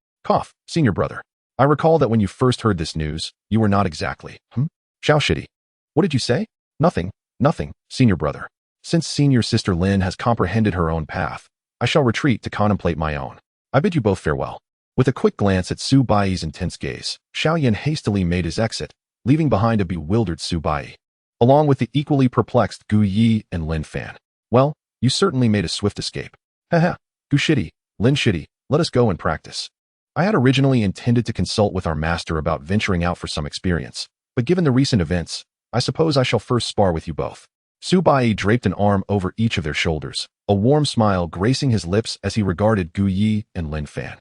Senior brother, I recall that when you first heard this news, you were not exactly, Xiao Shidi. What did you say? Nothing, senior brother. Since senior sister Lin has comprehended her own path, I shall retreat to contemplate my own. I bid you both farewell. With a quick glance at Su Bai's intense gaze, Xiao Yin hastily made his exit, leaving behind a bewildered Su Bai, along with the equally perplexed Gu Yi and Lin Fan. Well, you certainly made a swift escape. Haha, Gu Shidi, Lin Shidi, let us go and practice. I had originally intended to consult with our master about venturing out for some experience, but given the recent events, I suppose I shall first spar with you both. Su Bai draped an arm over each of their shoulders, a warm smile gracing his lips as he regarded Gu Yi and Lin Fan.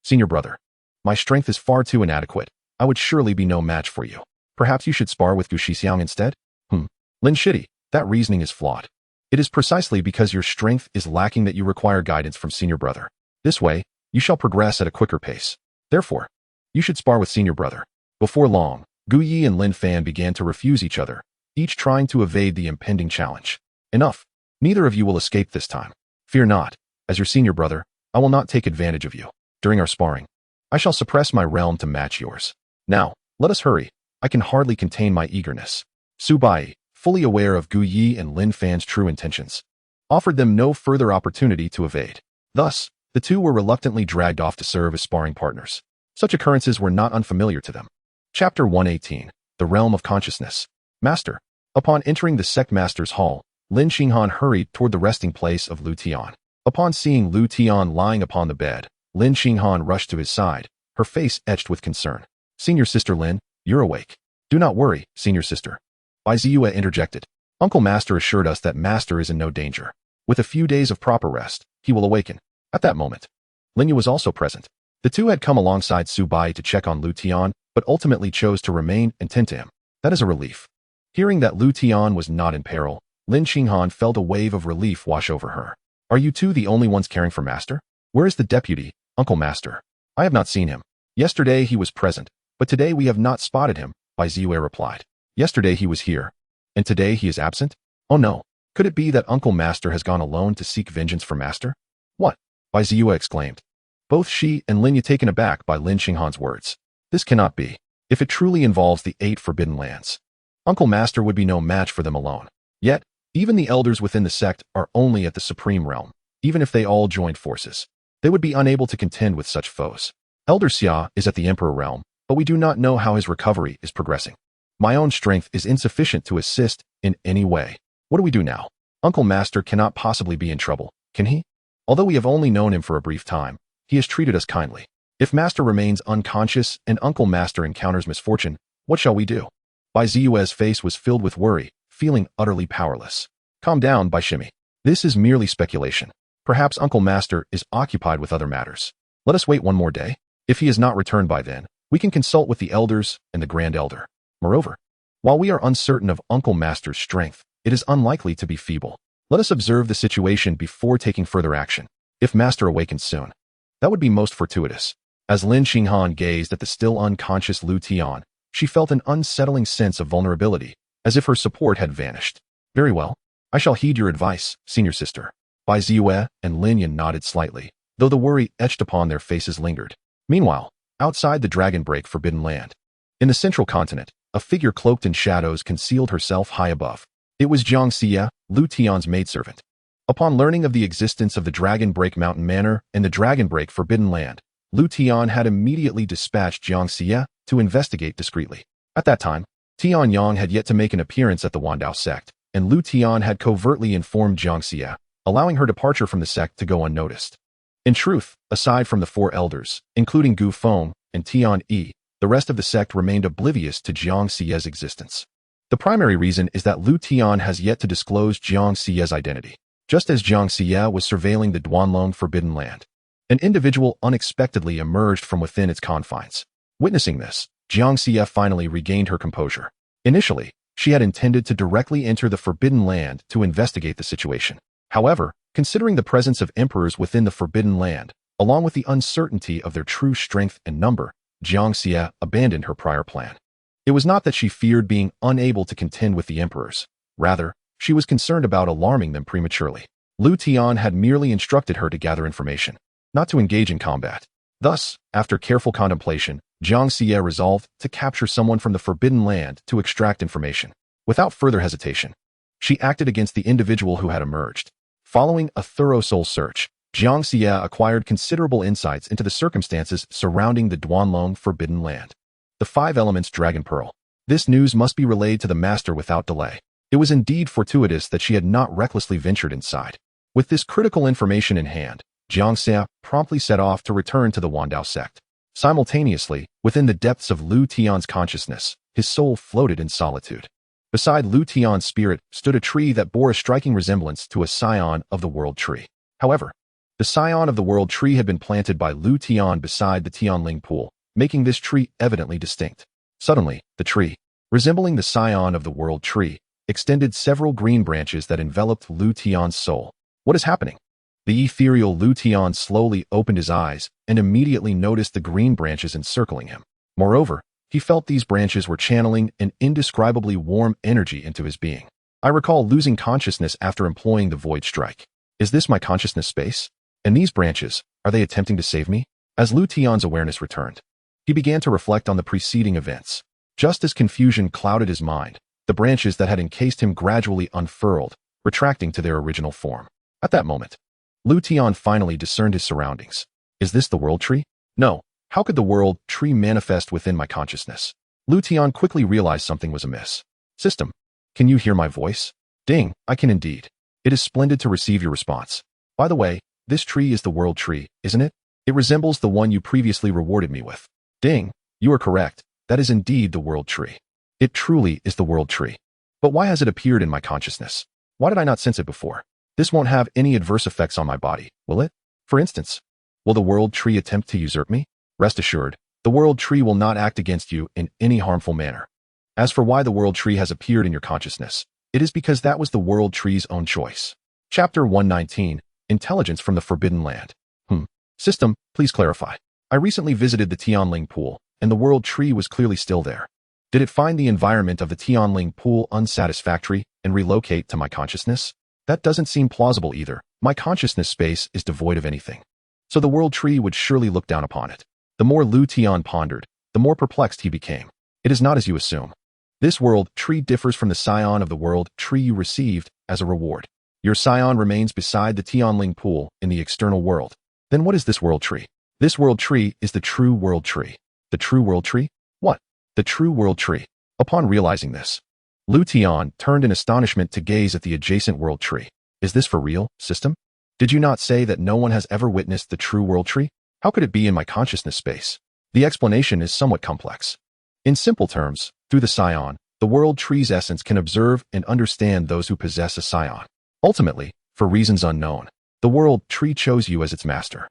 Senior brother, my strength is far too inadequate. I would surely be no match for you. Perhaps you should spar with Gu Shixiang instead? Lin Shidi, that reasoning is flawed. It is precisely because your strength is lacking that you require guidance from senior brother. This way, you shall progress at a quicker pace. Therefore, you should spar with senior brother. Before long, Gu Yi and Lin Fan began to refuse each other, each trying to evade the impending challenge. Enough. Neither of you will escape this time. Fear not. As your senior brother, I will not take advantage of you. During our sparring, I shall suppress my realm to match yours. Now, let us hurry. I can hardly contain my eagerness. Su Bai, fully aware of Gu Yi and Lin Fan's true intentions, offered them no further opportunity to evade. Thus, the two were reluctantly dragged off to serve as sparring partners. Such occurrences were not unfamiliar to them. Chapter 118, The Realm of Consciousness. Master. Upon entering the sect master's hall, Lin Xinghan hurried toward the resting place of Liutian. Upon seeing Liutian lying upon the bed, Lin Xinghan rushed to his side, her face etched with concern. Senior Sister Lin, you're awake. Do not worry, Senior Sister. Bai Ziyue interjected. Uncle Master assured us that Master is in no danger. With a few days of proper rest, he will awaken. At that moment, Lin was also present. The two had come alongside Su Bai to check on Liutian, but ultimately chose to remain and tend to him. That is a relief. Hearing that Liutian was not in peril, Lin Qinghan felt a wave of relief wash over her. Are you two the only ones caring for Master? Where is the deputy, Uncle Master? I have not seen him. Yesterday he was present, but today we have not spotted him, Bai Ziyue replied. Yesterday he was here, and today he is absent? Oh no. Could it be that Uncle Master has gone alone to seek vengeance for Master? What? Bai Ziyue exclaimed. Both she and Lin taken aback by Lin Qinghan's words. This cannot be. If it truly involves the 8 forbidden lands, Uncle Master would be no match for them alone. Yet, even the elders within the sect are only at the supreme realm. Even if they all joined forces, they would be unable to contend with such foes. Elder Xia is at the Emperor realm, but we do not know how his recovery is progressing. My own strength is insufficient to assist in any way. What do we do now? Uncle Master cannot possibly be in trouble, can he? Although we have only known him for a brief time, he has treated us kindly. If Master remains unconscious and Uncle Master encounters misfortune, what shall we do? Bai Ziyue's face was filled with worry, feeling utterly powerless. Calm down, Bai Shimi. This is merely speculation. Perhaps Uncle Master is occupied with other matters. Let us wait one more day. If he is not returned by then, we can consult with the elders and the Grand Elder. Moreover, while we are uncertain of Uncle Master's strength, it is unlikely to be feeble. Let us observe the situation before taking further action. If Master awakens soon, that would be most fortuitous. As Lin Qinghan gazed at the still unconscious Liutian, she felt an unsettling sense of vulnerability, as if her support had vanished. Very well. I shall heed your advice, Senior Sister. Bai Ziyue and Lin Yan nodded slightly, though the worry etched upon their faces lingered. Meanwhile, outside the Dragon Break Forbidden Land, in the central continent, a figure cloaked in shadows concealed herself high above. It was xianxia, Liutian's maidservant. Upon learning of the existence of the Dragon Break Mountain Manor and the Dragon Break Forbidden Land, Liutian had immediately dispatched xianxia to investigate discreetly. At that time, Tianyang had yet to make an appearance at the Wandao sect, and Liutian had covertly informed xianxia, allowing her departure from the sect to go unnoticed. In truth, aside from the 4 elders, including Gu Feng and Tian Yi, the rest of the sect remained oblivious to xianxia's existence. The primary reason is that Liutian has yet to disclose xianxia's identity. Just as xianxia was surveilling the Duanlong Forbidden Land, an individual unexpectedly emerged from within its confines. Witnessing this, xianxia finally regained her composure. Initially, she had intended to directly enter the Forbidden Land to investigate the situation. However, considering the presence of emperors within the Forbidden Land, along with the uncertainty of their true strength and number, xianxia abandoned her prior plan. It was not that she feared being unable to contend with the emperors. Rather, she was concerned about alarming them prematurely. Liutian had merely instructed her to gather information, not to engage in combat. Thus, after careful contemplation, xianxia resolved to capture someone from the Forbidden Land to extract information. Without further hesitation, she acted against the individual who had emerged. Following a thorough soul search, xianxia acquired considerable insights into the circumstances surrounding the Duanlong Forbidden Land. The 5 Elements Dragon Pearl. This news must be relayed to the Master without delay. It was indeed fortuitous that she had not recklessly ventured inside. With this critical information in hand, xianxia promptly set off to return to the Wandao sect. Simultaneously, within the depths of Liutian's consciousness, his soul floated in solitude. Beside Liutian's spirit stood a tree that bore a striking resemblance to a scion of the world tree. However, the scion of the world tree had been planted by Liutian beside the Tianling pool, making this tree evidently distinct. Suddenly, the tree, resembling the scion of the world tree, extended several green branches that enveloped Liutian's soul. What is happening? The ethereal Liutian slowly opened his eyes and immediately noticed the green branches encircling him. Moreover, he felt these branches were channeling an indescribably warm energy into his being. I recall losing consciousness after employing the void strike. Is this my consciousness space? And these branches, are they attempting to save me? As Liutian's awareness returned, he began to reflect on the preceding events. Just as confusion clouded his mind, the branches that had encased him gradually unfurled, retracting to their original form. At that moment, Liutian finally discerned his surroundings. Is this the world tree? No. How could the world tree manifest within my consciousness? Liutian quickly realized something was amiss. System, can you hear my voice? Ding, I can indeed. It is splendid to receive your response. By the way, this tree is the world tree, isn't it? It resembles the one you previously rewarded me with. Ding, you are correct. that is indeed the world tree. It truly is the world tree. But why has it appeared in my consciousness? Why did I not sense it before? This won't have any adverse effects on my body, will it? For instance, will the world tree attempt to usurp me? Rest assured, the world tree will not act against you in any harmful manner. As for why the world tree has appeared in your consciousness, it is because that was the world tree's own choice. Chapter 119, Intelligence from the Forbidden Land. System, please clarify. I recently visited the Tianling pool, and the world tree was clearly still there. Did it find the environment of the Tianling pool unsatisfactory and relocate to my consciousness? That doesn't seem plausible either. My consciousness space is devoid of anything. So the world tree would surely look down upon it. The more Liutian pondered, the more perplexed he became. It is not as you assume. This world tree differs from the scion of the world tree you received as a reward. Your scion remains beside the Tianling pool in the external world. Then what is this world tree? This world tree is the true world tree. The true world tree? What? The true world tree. Upon realizing this, Liutian turned in astonishment to gaze at the adjacent world tree. Is this for real, system? Did you not say that no one has ever witnessed the true world tree? How could it be in my consciousness space? The explanation is somewhat complex. In simple terms, through the scion, the world tree's essence can observe and understand those who possess a scion. Ultimately, for reasons unknown, the world tree chose you as its master.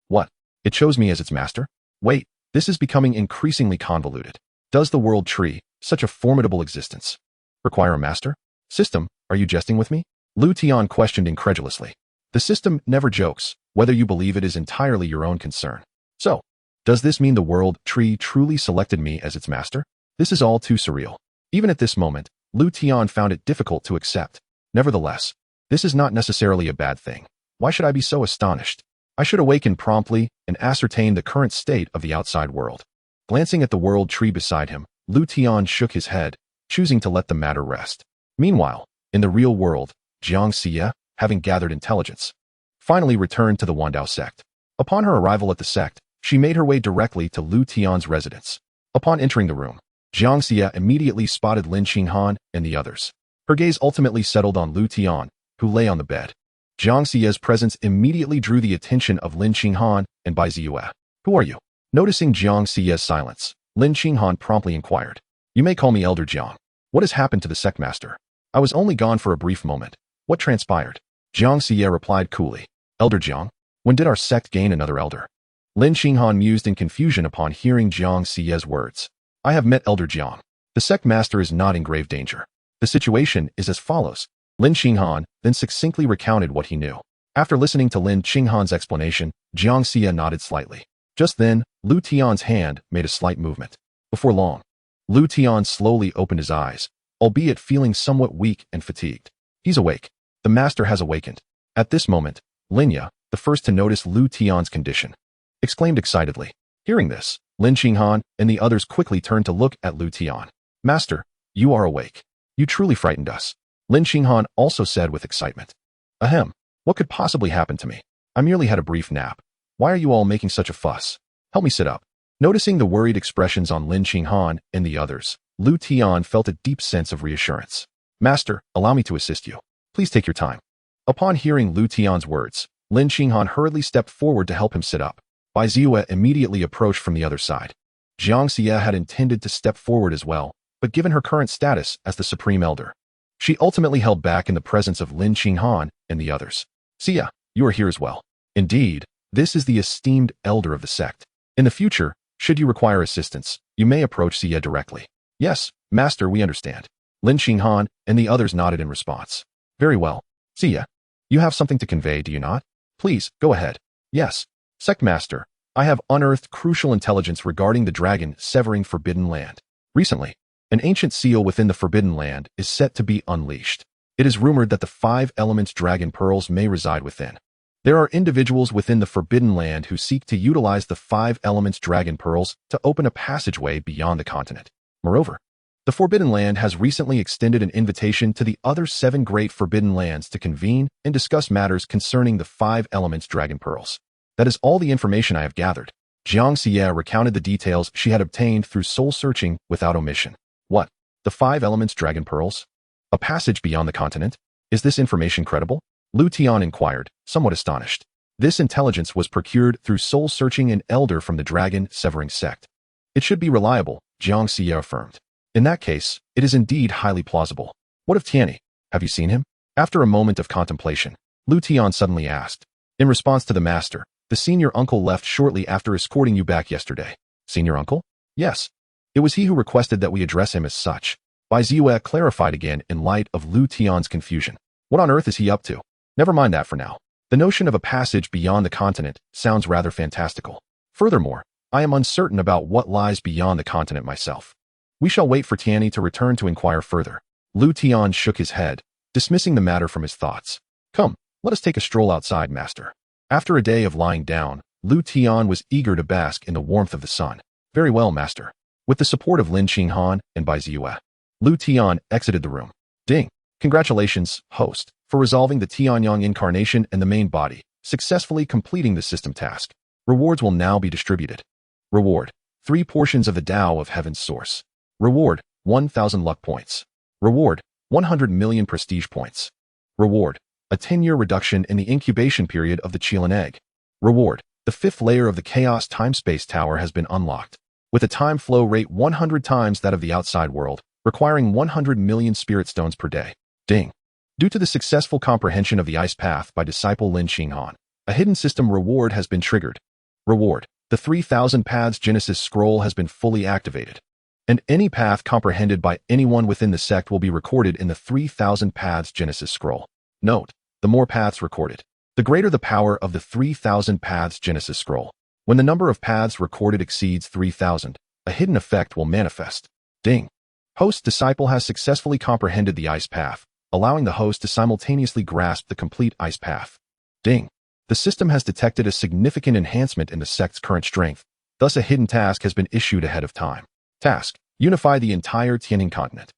What? It chose me as its master? Wait, this is becoming increasingly convoluted. Does the world tree, such a formidable existence, require a master? System, are you jesting with me? Liutian questioned incredulously. The system never jokes, whether you believe it is entirely your own concern. So, does this mean the world tree truly selected me as its master? This is all too surreal. Even at this moment, Liutian found it difficult to accept. Nevertheless, this is not necessarily a bad thing. Why should I be so astonished? I should awaken promptly and ascertain the current state of the outside world. Glancing at the world tree beside him, Liutian shook his head, choosing to let the matter rest. Meanwhile, in the real world, Xianxia, having gathered intelligence, finally returned to the Liutian Dao Sect. Upon her arrival at the sect, she made her way directly to Liutian's residence. Upon entering the room, Xianxia immediately spotted Lin Xinghan and the others. Her gaze ultimately settled on Liutian, who lay on the bed. Xianxia's presence immediately drew the attention of Lin Xinghan and Bai Ziyue. Who are you? Noticing Xianxia's silence, Lin Xinghan promptly inquired. You may call me Elder Jiang. What has happened to the sect master? I was only gone for a brief moment. What transpired? Xianxia replied coolly. Elder Jiang? When did our sect gain another elder? Lin Xinghan mused in confusion upon hearing Xianxia's words. I have met Elder Jiang. The sect master is not in grave danger. The situation is as follows. Lin Xinghan then succinctly recounted what he knew. After listening to Lin Xinghan's explanation, Xianxia nodded slightly. Just then, Liutian's hand made a slight movement. Before long, Liutian slowly opened his eyes, albeit feeling somewhat weak and fatigued. He's awake. The master has awakened. At this moment, Linya, the first to notice Liutian's condition, exclaimed excitedly. Hearing this, Lin Xinghan and the others quickly turned to look at Liutian. Master, you are awake. You truly frightened us. Lin Xinghan also said with excitement. Ahem, what could possibly happen to me? I merely had a brief nap. Why are you all making such a fuss? Help me sit up. Noticing the worried expressions on Lin Xinghan and the others, Liutian felt a deep sense of reassurance. Master, allow me to assist you. Please take your time. Upon hearing Liutian's words, Lin Xinghan hurriedly stepped forward to help him sit up. Bai Ziyue immediately approached from the other side. Xianxia had intended to step forward as well, but given her current status as the Supreme Elder, she ultimately held back in the presence of Lin Xinghan and the others. Xia, you are here as well. Indeed, this is the esteemed elder of the sect. In the future, should you require assistance, you may approach Xia directly. Yes, Master, we understand. Lin Xinghan and the others nodded in response. Very well. Xia, you have something to convey, do you not? Please, go ahead. Yes. Sect Master, I have unearthed crucial intelligence regarding the dragon severing Forbidden Land. Recently, an ancient seal within the Forbidden Land is set to be unleashed. It is rumored that the 5 elements dragon pearls may reside within. There are individuals within the Forbidden Land who seek to utilize the 5 elements dragon pearls to open a passageway beyond the continent. Moreover, the Forbidden Land has recently extended an invitation to the other 7 great Forbidden Lands to convene and discuss matters concerning the 5 elements dragon pearls. That is all the information I have gathered. Xianxia recounted the details she had obtained through soul searching without omission. What? The 5 elements dragon pearls? A passage beyond the continent? Is this information credible? Liutian inquired, somewhat astonished. This intelligence was procured through soul searching an elder from the dragon severing sect. It should be reliable, Xianxia affirmed. In that case, it is indeed highly plausible. What of Tianyi? Have you seen him? After a moment of contemplation, Liutian suddenly asked. In response to the master, the senior uncle left shortly after escorting you back yesterday. Senior uncle? Yes. It was he who requested that we address him as such. Bai Ziyue clarified again in light of Liutian's confusion. What on earth is he up to? Never mind that for now. The notion of a passage beyond the continent sounds rather fantastical. Furthermore, I am uncertain about what lies beyond the continent myself. We shall wait for Tianyi to return to inquire further. Liutian shook his head, dismissing the matter from his thoughts. Come, let us take a stroll outside, master. After a day of lying down, Liutian was eager to bask in the warmth of the sun. Very well, master. With the support of Lin Xinghan and Bai Ziyue, Liutian exited the room. Ding! Congratulations, host, for resolving the Tianyang incarnation and the main body, successfully completing the system task. Rewards will now be distributed. Reward: 3 portions of the Tao of Heaven's source. Reward: 1,000 luck points. Reward: 100 million prestige points. Reward: a 10-year reduction in the incubation period of the Chilan egg. Reward: the 5th layer of the Chaos Time-Space Tower has been unlocked, with a time flow rate 100 times that of the outside world, requiring 100 million spirit stones per day. Ding. Due to the successful comprehension of the ice path by disciple Lin Xinghan, a hidden system reward has been triggered. Reward: the 3000 Paths Genesis Scroll has been fully activated, and any path comprehended by anyone within the sect will be recorded in the 3000 Paths Genesis Scroll. Note: the more paths recorded, the greater the power of the 3000 Paths Genesis Scroll. When the number of paths recorded exceeds 3000, a hidden effect will manifest. Ding. Host disciple has successfully comprehended the ice path, allowing the host to simultaneously grasp the complete ice path. Ding. The system has detected a significant enhancement in the sect's current strength, thus a hidden task has been issued ahead of time. Task: unify the entire Tianning continent.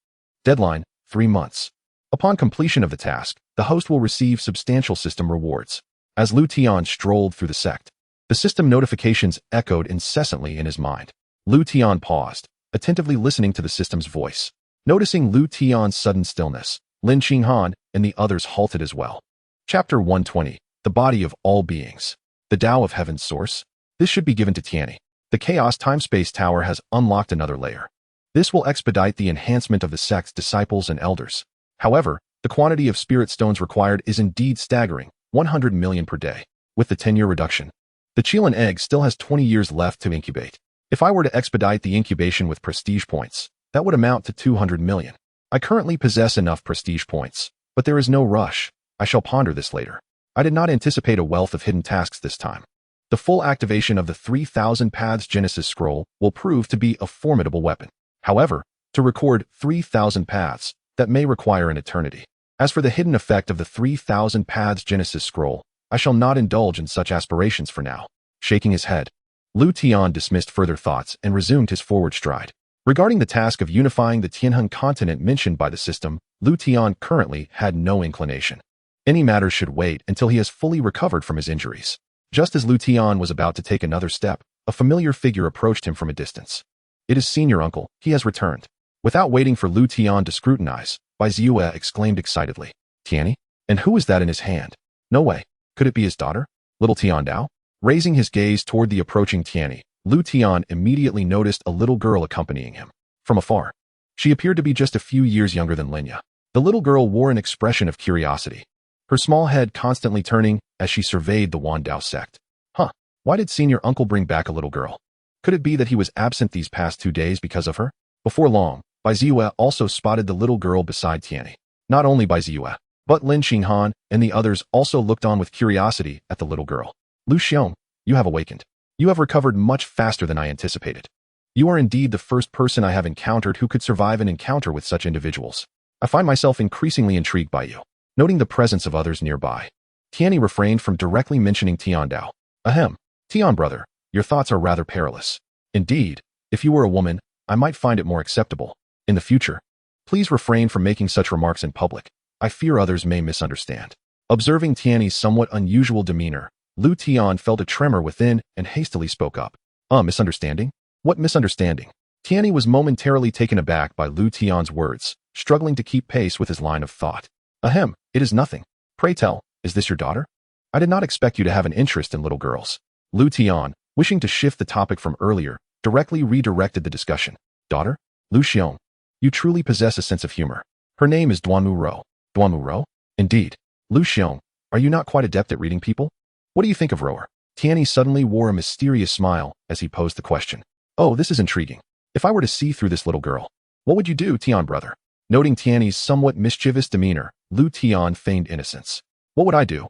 Deadline: 3 months. Upon completion of the task, the host will receive substantial system rewards. As Liutian strolled through the sect, the system notifications echoed incessantly in his mind. Liutian paused, attentively listening to the system's voice. Noticing Liutian's sudden stillness, Lin Xinghan and the others halted as well. Chapter 120. The body of all beings. The Tao of Heaven's source. This should be given to Tianyi. The Chaos Time-Space Tower has unlocked another layer. This will expedite the enhancement of the sect's disciples and elders. However, the quantity of spirit stones required is indeed staggering, 100 million per day. With the 10-year reduction, the Chilan egg still has 20 years left to incubate. If I were to expedite the incubation with prestige points, that would amount to 200 million. I currently possess enough prestige points, but there is no rush. I shall ponder this later. I did not anticipate a wealth of hidden tasks this time. The full activation of the 3000 Paths Genesis Scroll will prove to be a formidable weapon. However, to record 3000 paths, that may require an eternity. As for the hidden effect of the 3000 Paths Genesis Scroll, I shall not indulge in such aspirations for now. Shaking his head, Liutian dismissed further thoughts and resumed his forward stride. Regarding the task of unifying the Tianheng continent mentioned by the system, Liutian currently had no inclination. Any matter should wait until he has fully recovered from his injuries. Just as Liutian was about to take another step, a familiar figure approached him from a distance. It is senior uncle, he has returned. Without waiting for Liutian to scrutinize, Bai Ziyue exclaimed excitedly. Tianyi? And who is that in his hand? No way. Could it be his daughter? Little Tian Dao? Raising his gaze toward the approaching Tianyi, Liutian immediately noticed a little girl accompanying him. From afar, she appeared to be just a few years younger than Linya. The little girl wore an expression of curiosity, her small head constantly turning as she surveyed the Yuan Dao sect. Huh, why did senior uncle bring back a little girl? Could it be that he was absent these past 2 days because of her? Before long, Bai Ziyue also spotted the little girl beside Tianyi. Not only Bai Ziyue, but Lin Xinghan and the others also looked on with curiosity at the little girl. Liutian, you have awakened. You have recovered much faster than I anticipated. You are indeed the first person I have encountered who could survive an encounter with such individuals. I find myself increasingly intrigued by you. Noting the presence of others nearby, Tianyi refrained from directly mentioning Tian Dao. Ahem, Tian brother, your thoughts are rather perilous. Indeed, if you were a woman, I might find it more acceptable. In the future, please refrain from making such remarks in public. I fear others may misunderstand. Observing Tianyi's somewhat unusual demeanor, Liutian felt a tremor within and hastily spoke up. Misunderstanding? What misunderstanding? Tianyi was momentarily taken aback by Liutian's words, struggling to keep pace with his line of thought. Ahem, it is nothing. Pray tell, is this your daughter? I did not expect you to have an interest in little girls. Liutian, wishing to shift the topic from earlier, directly redirected the discussion. Daughter? Liutian, you truly possess a sense of humor. Her name is Duanmu Ro. Duanmu Ro? Indeed. Liutian, are you not quite adept at reading people? What do you think of Rower? Tianyi suddenly wore a mysterious smile as he posed the question. Oh, this is intriguing. If I were to see through this little girl, what would you do, Tian brother? Noting Tianyi's somewhat mischievous demeanor, Lu Tian feigned innocence. What would I do?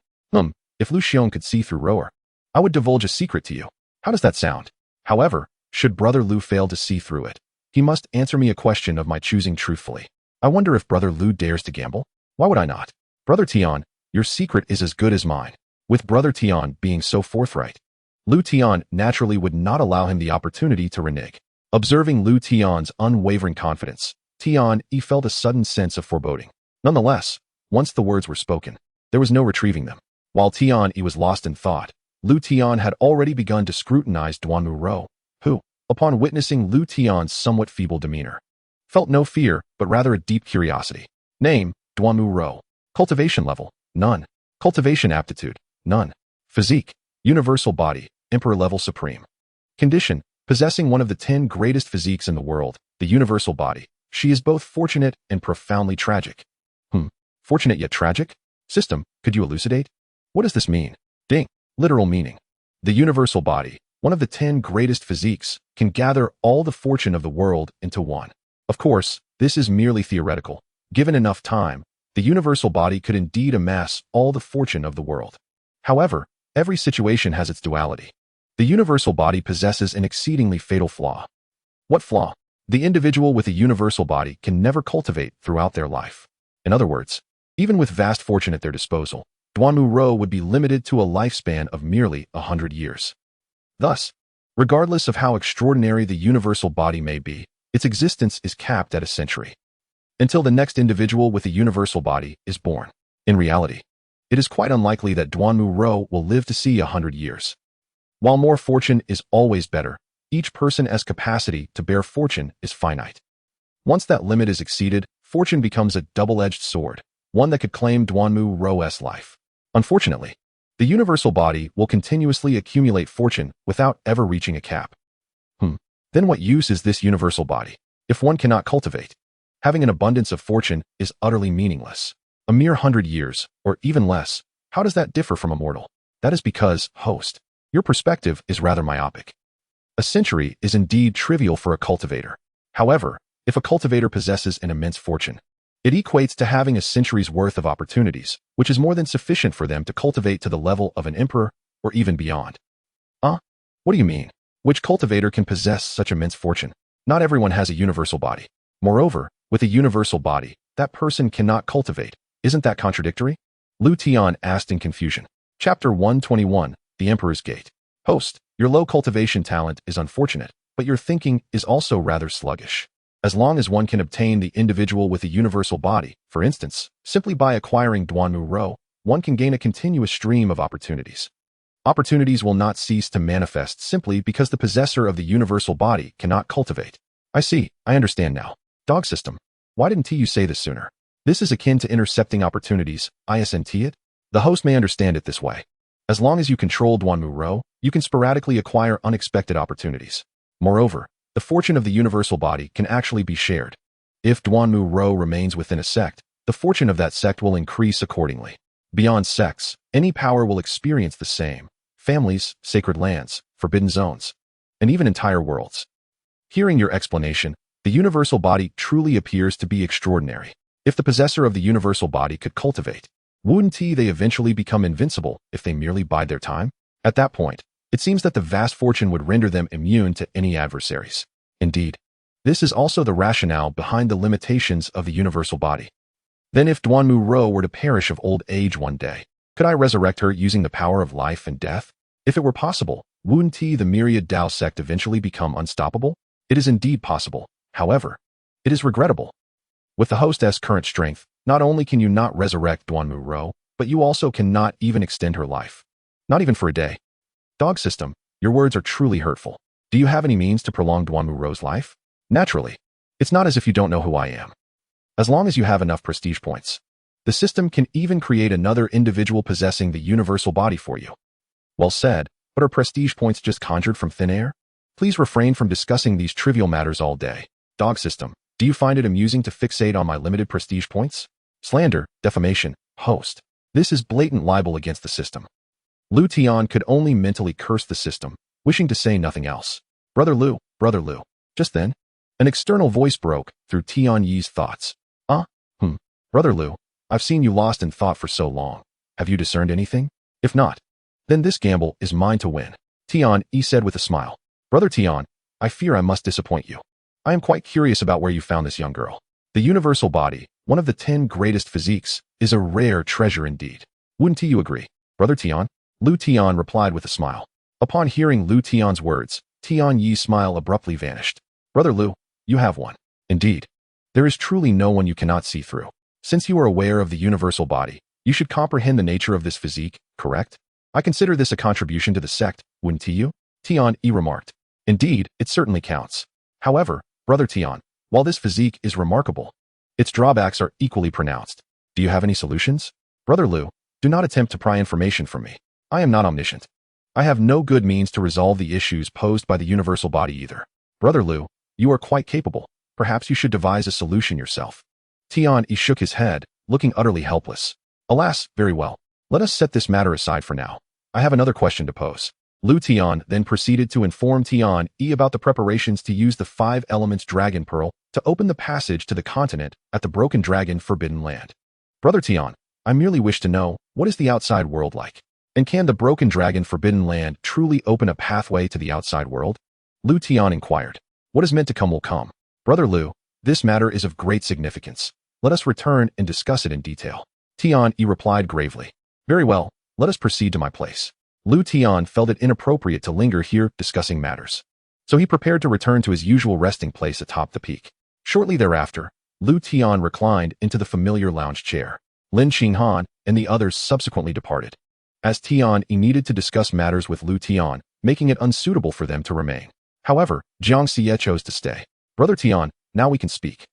If Lu Xiong could see through Rower, I would divulge a secret to you. How does that sound? However, should brother Lu fail to see through it, he must answer me a question of my choosing truthfully. I wonder if brother Lu dares to gamble? Why would I not? Brother Tian, your secret is as good as mine. With brother Tian being so forthright, Lu Tian naturally would not allow him the opportunity to renege. Observing Lu Tian's unwavering confidence, Tian felt a sudden sense of foreboding. Nonetheless, once the words were spoken, there was no retrieving them. While Tian was lost in thought, Lu Tian had already begun to scrutinize Duanmu Ro, who, upon witnessing Lu Tian's somewhat feeble demeanor, felt no fear but rather a deep curiosity. Name, Duanmu Ro. Cultivation level, none. Cultivation aptitude, none. Physique, universal body, emperor level supreme. Condition, possessing one of the 10 greatest physiques in the world, the universal body. She is both fortunate and profoundly tragic. Fortunate yet tragic? System, could you elucidate? What does this mean? Ding. Literal meaning. The universal body, one of the 10 greatest physiques, can gather all the fortune of the world into one. Of course, this is merely theoretical. Given enough time, the universal body could indeed amass all the fortune of the world. However, every situation has its duality. The universal body possesses an exceedingly fatal flaw. What flaw? The individual with a universal body can never cultivate throughout their life. In other words, even with vast fortune at their disposal, Duanmu Ro would be limited to a lifespan of merely 100 years. Thus, regardless of how extraordinary the universal body may be, its existence is capped at a century. Until the next individual with a universal body is born. In reality, it is quite unlikely that Duanmu Ro will live to see 100 years. While more fortune is always better, each person's capacity to bear fortune is finite. Once that limit is exceeded, fortune becomes a double-edged sword, one that could claim Duanmu Ro's life. Unfortunately, the universal body will continuously accumulate fortune without ever reaching a cap. Then what use is this universal body, if one cannot cultivate? Having an abundance of fortune is utterly meaningless. A mere 100 years, or even less, how does that differ from a mortal? That is because, host, your perspective is rather myopic. A century is indeed trivial for a cultivator. However, if a cultivator possesses an immense fortune, it equates to having a century's worth of opportunities, which is more than sufficient for them to cultivate to the level of an emperor or even beyond. What do you mean? Which cultivator can possess such immense fortune? Not everyone has a universal body. Moreover, with a universal body, that person cannot cultivate. Isn't that contradictory? Lu Tian asked in confusion. Chapter 121, The Emperor's Gate. Host, your low cultivation talent is unfortunate, but your thinking is also rather sluggish. As long as one can obtain the individual with a universal body, for instance, simply by acquiring Duanmu Ro, one can gain a continuous stream of opportunities. Opportunities will not cease to manifest simply because the possessor of the universal body cannot cultivate. I see, I understand now. Dog system, why didn't you say this sooner? This is akin to intercepting opportunities, isn't it? The host may understand it this way. As long as you control Duanmu Ro, you can sporadically acquire unexpected opportunities. Moreover, the fortune of the universal body can actually be shared. If Duanmu Ro remains within a sect, the fortune of that sect will increase accordingly. Beyond sects, any power will experience the same. Families, sacred lands, forbidden zones, and even entire worlds. Hearing your explanation, the universal body truly appears to be extraordinary. If the possessor of the universal body could cultivate, wouldn't they eventually become invincible if they merely bide their time? At that point, it seems that the vast fortune would render them immune to any adversaries. Indeed, this is also the rationale behind the limitations of the universal body. Then if Duanmu Ro were to perish of old age one day, could I resurrect her using the power of life and death? If it were possible, wouldn't the Myriad Dao Sect eventually become unstoppable? It is indeed possible. However, it is regrettable. With the hostess' current strength, not only can you not resurrect Duanmu Ro, but you also cannot even extend her life. Not even for a day. Dog system, your words are truly hurtful. Do you have any means to prolong Duanmu Ro's life? Naturally. It's not as if you don't know who I am. As long as you have enough prestige points, the system can even create another individual possessing the universal body for you. Well said, but are prestige points just conjured from thin air? Please refrain from discussing these trivial matters all day. Dog system. Do you find it amusing to fixate on my limited prestige points? Slander, defamation, host. This is blatant libel against the system. Liutian could only mentally curse the system, wishing to say nothing else. Brother Liu. Just then, an external voice broke through Tian Yi's thoughts. Brother Liu, I've seen you lost in thought for so long. Have you discerned anything? If not, then this gamble is mine to win. Tian Yi said with a smile. Brother Tian, I fear I must disappoint you. I am quite curious about where you found this young girl. The universal body, one of the 10 greatest physiques, is a rare treasure indeed. Wouldn't you agree, Brother Tian? Liu Tian replied with a smile. Upon hearing Liu Tian's words, Tian Yi's smile abruptly vanished. Brother Liu, you have one. Indeed. There is truly no one you cannot see through. Since you are aware of the universal body, you should comprehend the nature of this physique, correct? I consider this a contribution to the sect, wouldn't you? Tian Yi remarked. Indeed, it certainly counts. However, Brother Tian, while this physique is remarkable, its drawbacks are equally pronounced. Do you have any solutions? Brother Liu, do not attempt to pry information from me. I am not omniscient. I have no good means to resolve the issues posed by the universal body either. Brother Liu, you are quite capable. Perhaps you should devise a solution yourself. Tian Yi shook his head, looking utterly helpless. Alas, very well. Let us set this matter aside for now. I have another question to pose. Liu Tian then proceeded to inform Tian Yi about the preparations to use the 5 elements dragon pearl to open the passage to the continent at the Broken Dragon Forbidden Land. Brother Tian, I merely wish to know, what is the outside world like? And can the Broken Dragon Forbidden Land truly open a pathway to the outside world? Liu Tian inquired. What is meant to come will come. Brother Liu, this matter is of great significance. Let us return and discuss it in detail. Tian Yi replied gravely. Very well, let us proceed to my place. Liu Tian felt it inappropriate to linger here discussing matters. So he prepared to return to his usual resting place atop the peak. Shortly thereafter, Liu Tian reclined into the familiar lounge chair. Lin Xinghan and the others subsequently departed, as Tian Yi needed to discuss matters with Liu Tian, making it unsuitable for them to remain. However, Xianxia chose to stay. Brother Tian, now we can speak.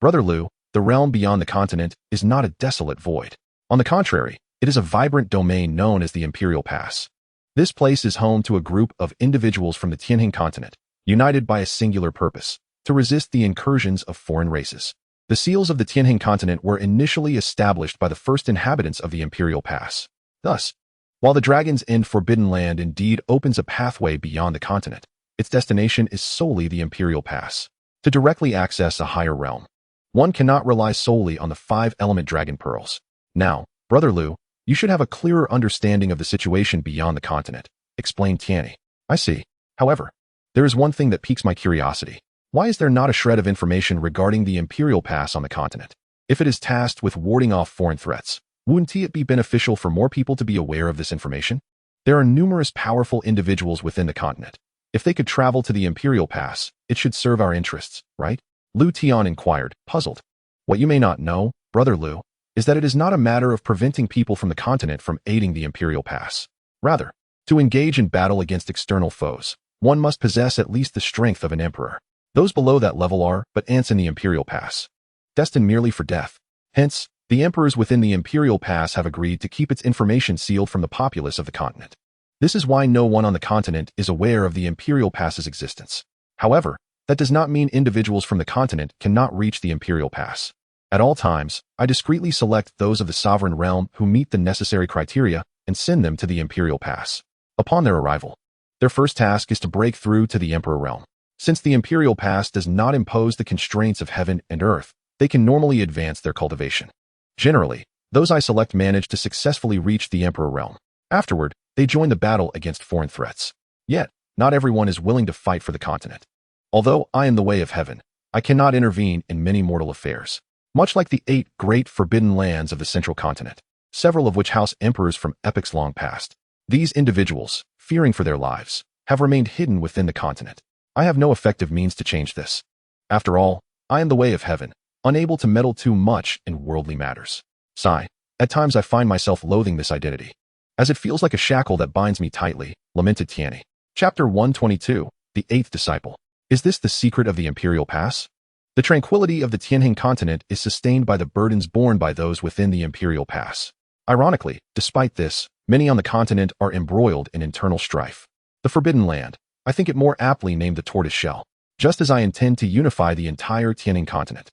Brother Liu, the realm beyond the continent is not a desolate void. On the contrary, it is a vibrant domain known as the Imperial Pass. This place is home to a group of individuals from the Tianhin continent, united by a singular purpose, to resist the incursions of foreign races. The seals of the Tianhin continent were initially established by the first inhabitants of the Imperial Pass. Thus, while the Dragon's End Forbidden Land indeed opens a pathway beyond the continent, its destination is solely the Imperial Pass. To directly access a higher realm, one cannot rely solely on the 5-element dragon pearls. Now, Brother Liu, you should have a clearer understanding of the situation beyond the continent, explained Tian Yi. I see. However, there is one thing that piques my curiosity. Why is there not a shred of information regarding the Imperial Pass on the continent? If it is tasked with warding off foreign threats, wouldn't it be beneficial for more people to be aware of this information? There are numerous powerful individuals within the continent. If they could travel to the Imperial Pass, it should serve our interests, right? Liu Tian inquired, puzzled. What you may not know, Brother Liu, is that it is not a matter of preventing people from the continent from aiding the Imperial Pass. Rather, to engage in battle against external foes, one must possess at least the strength of an emperor. Those below that level are but ants in the Imperial Pass, destined merely for death. Hence, the emperors within the Imperial Pass have agreed to keep its information sealed from the populace of the continent. This is why no one on the continent is aware of the Imperial Pass's existence. However, that does not mean individuals from the continent cannot reach the Imperial Pass. At all times, I discreetly select those of the sovereign realm who meet the necessary criteria and send them to the Imperial Pass. Upon their arrival, their first task is to break through to the Emperor realm. Since the Imperial Pass does not impose the constraints of heaven and earth, they can normally advance their cultivation. Generally, those I select manage to successfully reach the Emperor realm. Afterward, they join the battle against foreign threats. Yet, not everyone is willing to fight for the continent. Although I am the way of heaven, I cannot intervene in many mortal affairs. Much like the 8 great forbidden lands of the central continent, several of which house emperors from epochs long past. These individuals, fearing for their lives, have remained hidden within the continent. I have no effective means to change this. After all, I am the way of heaven, unable to meddle too much in worldly matters. Sigh, at times I find myself loathing this identity, as it feels like a shackle that binds me tightly, lamented Tian Yi. Chapter 122, The 8th Disciple. Is this the secret of the Imperial Pass? The tranquility of the Tianhin continent is sustained by the burdens borne by those within the Imperial Pass. Ironically, despite this, many on the continent are embroiled in internal strife. The Forbidden Land, I think it more aptly named the tortoise shell. Just as I intend to unify the entire Tianing continent,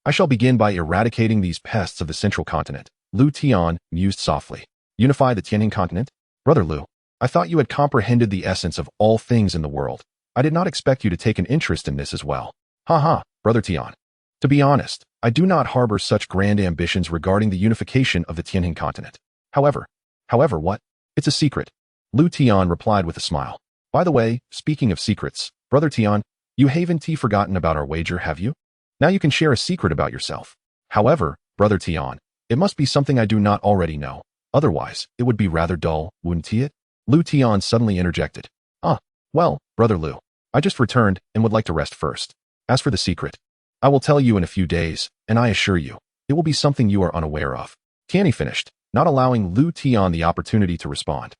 I shall begin by eradicating these pests of the central continent. Liutian mused softly. Unify the Tianing continent? Brother Liu, I thought you had comprehended the essence of all things in the world. I did not expect you to take an interest in this as well. Ha ha, Brother Tian. To be honest, I do not harbor such grand ambitions regarding the unification of the Tianjin continent. However, what? It's a secret. Liu Tian replied with a smile. By the way, speaking of secrets, Brother Tian, you haven't forgotten about our wager, have you? Now you can share a secret about yourself. However, Brother Tian, it must be something I do not already know. Otherwise, it would be rather dull, wouldn't it? Liu Tian suddenly interjected. Well, Brother Liu, I just returned and would like to rest first. As for the secret, I will tell you in a few days, and I assure you, it will be something you are unaware of. Tianyi finished, not allowing Liu Tian the opportunity to respond,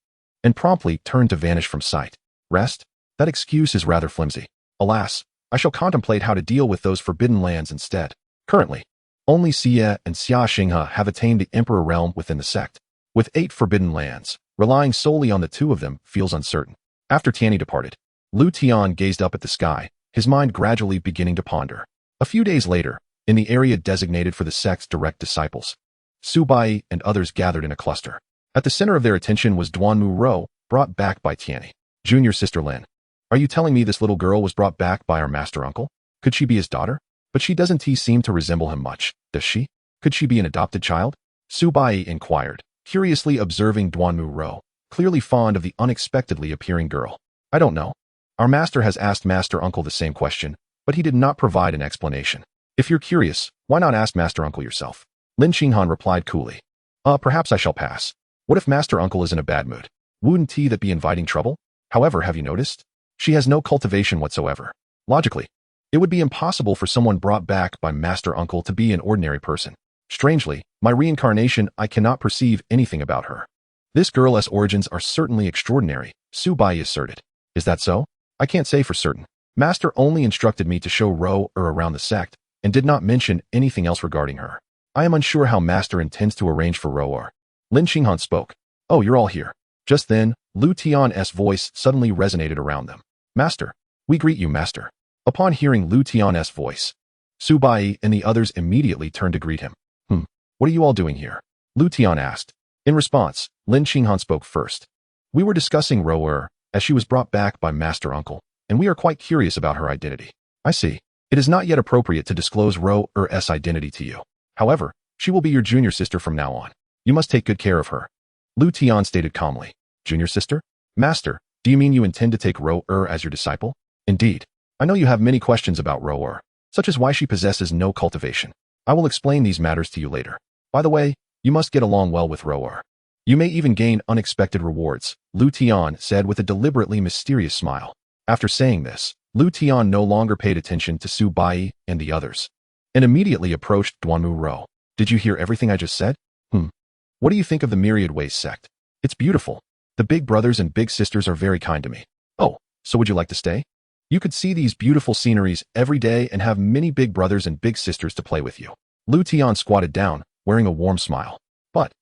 and promptly turned to vanish from sight. Rest? That excuse is rather flimsy. Alas, I shall contemplate how to deal with those forbidden lands instead. Currently, only Xie and Xianxia have attained the Emperor realm within the sect. With 8 forbidden lands, relying solely on the 2 of them feels uncertain. After Tianyi departed, Liu Tian gazed up at the sky, his mind gradually beginning to ponder. A few days later, in the area designated for the sect's direct disciples, Su Bai and others gathered in a cluster. At the center of their attention was Duanmu Ro, brought back by Tianyi. Junior Sister Lin, are you telling me this little girl was brought back by our master uncle? Could she be his daughter? But she doesn't seem to resemble him much, does she? Could she be an adopted child? Su Bai inquired, curiously observing Duanmu Ro, clearly fond of the unexpectedly appearing girl. I don't know. Our master has asked Master Uncle the same question, but he did not provide an explanation. If you're curious, why not ask Master Uncle yourself? Lin Xinghan replied coolly. Perhaps I shall pass. What if Master Uncle is in a bad mood? Wouldn't that be inviting trouble? However, have you noticed? She has no cultivation whatsoever. Logically, it would be impossible for someone brought back by Master Uncle to be an ordinary person. Strangely, my reincarnation, I cannot perceive anything about her. This girl's origins are certainly extraordinary, Su Bai asserted. Is that so? I can't say for certain. Master only instructed me to show Ro around the sect, and did not mention anything else regarding her. I am unsure how Master intends to arrange for Ro. Lin Xinghan spoke. Oh, you're all here. Just then, Liu Tian's voice suddenly resonated around them. Master, we greet you, Master. Upon hearing Liu Tian's voice, Su Bai and the others immediately turned to greet him. What are you all doing here? Liu Tian asked. In response, Lin Xinghan spoke first. We were discussing Ro as she was brought back by Master Uncle, and we are quite curious about her identity. I see. It is not yet appropriate to disclose Ro's identity to you. However, she will be your junior sister from now on. You must take good care of her. Liu Tian stated calmly. Junior sister? Master, do you mean you intend to take Ro as your disciple? Indeed. I know you have many questions about Ro, such as why she possesses no cultivation. I will explain these matters to you later. By the way, you must get along well with Ro. You may even gain unexpected rewards, Liu Tian said with a deliberately mysterious smile. After saying this, Liu Tian no longer paid attention to Su Bai and the others, and immediately approached Duanmu Ro. Did you hear everything I just said? What do you think of the Myriad Dao Sect? It's beautiful. The big brothers and big sisters are very kind to me. Oh, so would you like to stay? You could see these beautiful sceneries every day and have many big brothers and big sisters to play with you. Liu Tian squatted down, wearing a warm smile. But,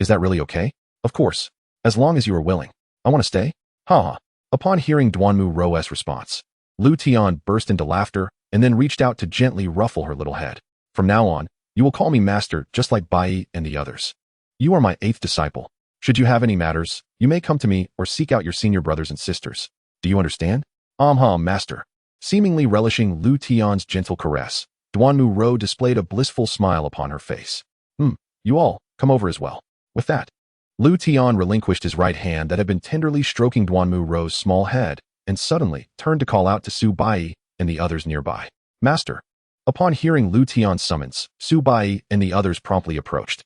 is that really okay? Of course, as long as you are willing. I want to stay? Ha. Upon hearing Duanmu Ro's response, Liu Tian burst into laughter and then reached out to gently ruffle her little head. From now on, you will call me master just like Bai and the others. You are my 8th disciple. Should you have any matters, you may come to me or seek out your senior brothers and sisters. Do you understand? Master. Seemingly relishing Liu Tian's gentle caress, Duanmu Ro displayed a blissful smile upon her face. You all, come over as well. With that, Liu Tian relinquished his right hand that had been tenderly stroking Duanmu Ro's small head, and suddenly turned to call out to Su Bai and the others nearby. Master. Upon hearing Liu Tian's summons, Su Bai and the others promptly approached.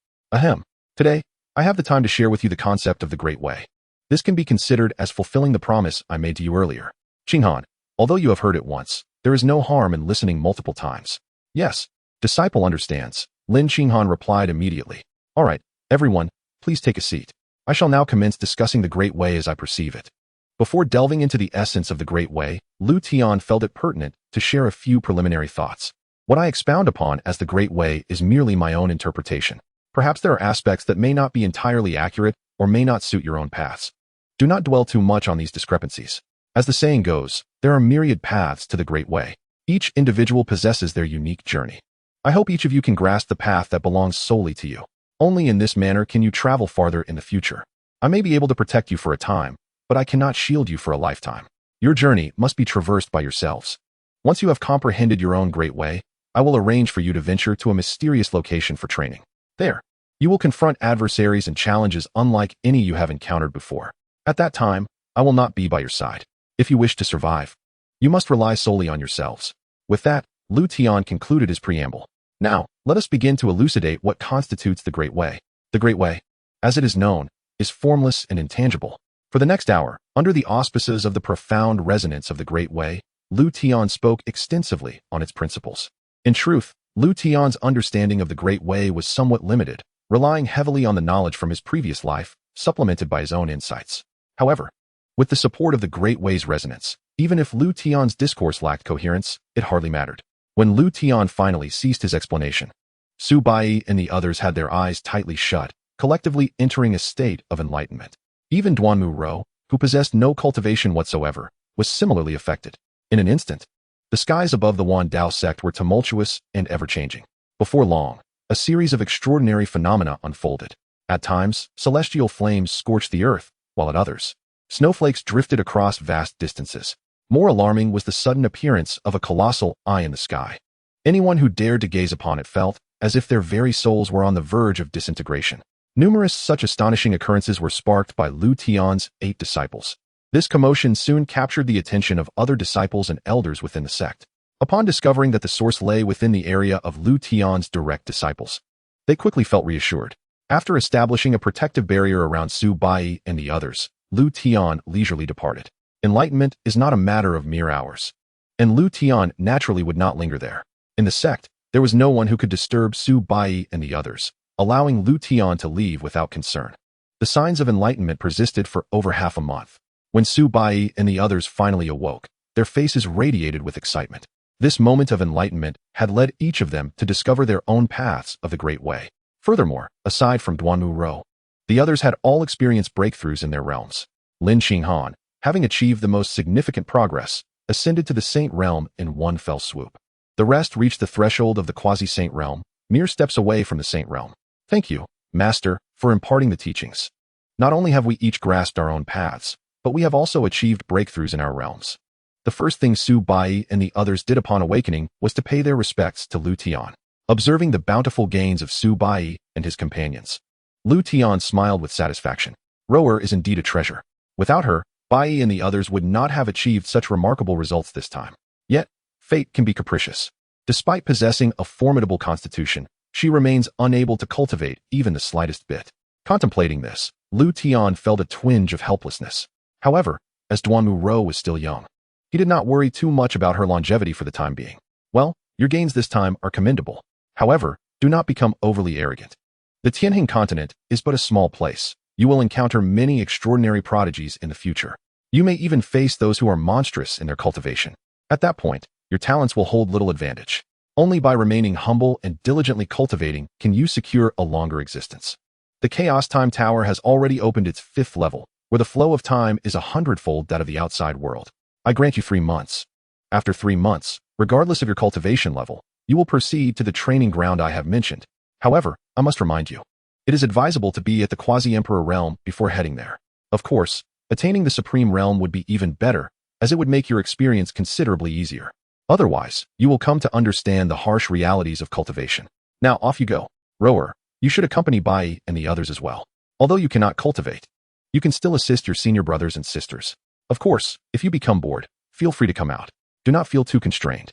Today, I have the time to share with you the concept of the Great Way. This can be considered as fulfilling the promise I made to you earlier. Xinghan, although you have heard it once, there is no harm in listening multiple times. Yes, disciple understands, Lin Xinghan replied immediately. All right, everyone, please take a seat. I shall now commence discussing the Great Way as I perceive it. Before delving into the essence of the Great Way, Liu Tian felt it pertinent to share a few preliminary thoughts. What I expound upon as the Great Way is merely my own interpretation. Perhaps there are aspects that may not be entirely accurate or may not suit your own paths. Do not dwell too much on these discrepancies. As the saying goes, there are myriad paths to the Great Way. Each individual possesses their unique journey. I hope each of you can grasp the path that belongs solely to you. Only in this manner can you travel farther in the future. I may be able to protect you for a time, but I cannot shield you for a lifetime. Your journey must be traversed by yourselves. Once you have comprehended your own Great Way, I will arrange for you to venture to a mysterious location for training. There, you will confront adversaries and challenges unlike any you have encountered before. At that time, I will not be by your side. If you wish to survive, you must rely solely on yourselves. With that, Liutian concluded his preamble. Now, let us begin to elucidate what constitutes the Great Way. The Great Way, as it is known, is formless and intangible. For the next hour, under the auspices of the profound resonance of the Great Way, Liutian spoke extensively on its principles. In truth, Liutian's understanding of the Great Way was somewhat limited, relying heavily on the knowledge from his previous life, supplemented by his own insights. However, with the support of the Great Way's resonance, even if Liutian's discourse lacked coherence, it hardly mattered. When Liutian finally ceased his explanation, Su Bai and the others had their eyes tightly shut, collectively entering a state of enlightenment. Even Duanmu Ro, who possessed no cultivation whatsoever, was similarly affected. In an instant, the skies above the Myriad Dao Sect were tumultuous and ever-changing. Before long, a series of extraordinary phenomena unfolded. At times, celestial flames scorched the earth, while at others, snowflakes drifted across vast distances. More alarming was the sudden appearance of a colossal eye in the sky. Anyone who dared to gaze upon it felt as if their very souls were on the verge of disintegration. Numerous such astonishing occurrences were sparked by Liutian's 8 disciples. This commotion soon captured the attention of other disciples and elders within the sect. Upon discovering that the source lay within the area of Liutian's direct disciples, they quickly felt reassured. After establishing a protective barrier around Su Bai and the others, Liutian leisurely departed. Enlightenment is not a matter of mere hours, and Liutian naturally would not linger there. In the sect, there was no one who could disturb Su Bai and the others, allowing Liutian to leave without concern. The signs of enlightenment persisted for over half a month. When Su Bai and the others finally awoke, their faces radiated with excitement. This moment of enlightenment had led each of them to discover their own paths of the Great Way. Furthermore, aside from Duanmu Ro, the others had all experienced breakthroughs in their realms. Lin Xinghan, having achieved the most significant progress, ascended to the Saint Realm in one fell swoop. The rest reached the threshold of the quasi-Saint Realm, mere steps away from the Saint Realm. Thank you, Master, for imparting the teachings. Not only have we each grasped our own paths, but we have also achieved breakthroughs in our realms. The first thing Su Bai and the others did upon awakening was to pay their respects to Liutian. Observing the bountiful gains of Su Bai and his companions, Liutian smiled with satisfaction. Rower is indeed a treasure. Without her, Bai and the others would not have achieved such remarkable results this time. Yet, fate can be capricious. Despite possessing a formidable constitution, she remains unable to cultivate even the slightest bit. Contemplating this, Liutian felt a twinge of helplessness. However, as Duanmu Ro was still young, he did not worry too much about her longevity for the time being. Well, your gains this time are commendable. However, do not become overly arrogant. The Tianheng continent is but a small place. You will encounter many extraordinary prodigies in the future. You may even face those who are monstrous in their cultivation. At that point, your talents will hold little advantage. Only by remaining humble and diligently cultivating can you secure a longer existence. The Chaos Time Tower has already opened its 5th level, where the flow of time is 100-fold that of the outside world. I grant you 3 months. After 3 months, regardless of your cultivation level, you will proceed to the training ground I have mentioned. However, I must remind you, it is advisable to be at the Quasi-Emperor realm before heading there. Of course, attaining the Supreme Realm would be even better, as it would make your experience considerably easier. Otherwise, you will come to understand the harsh realities of cultivation. Now off you go. Rower, you should accompany Bai and the others as well. Although you cannot cultivate, you can still assist your senior brothers and sisters. Of course, if you become bored, feel free to come out. Do not feel too constrained.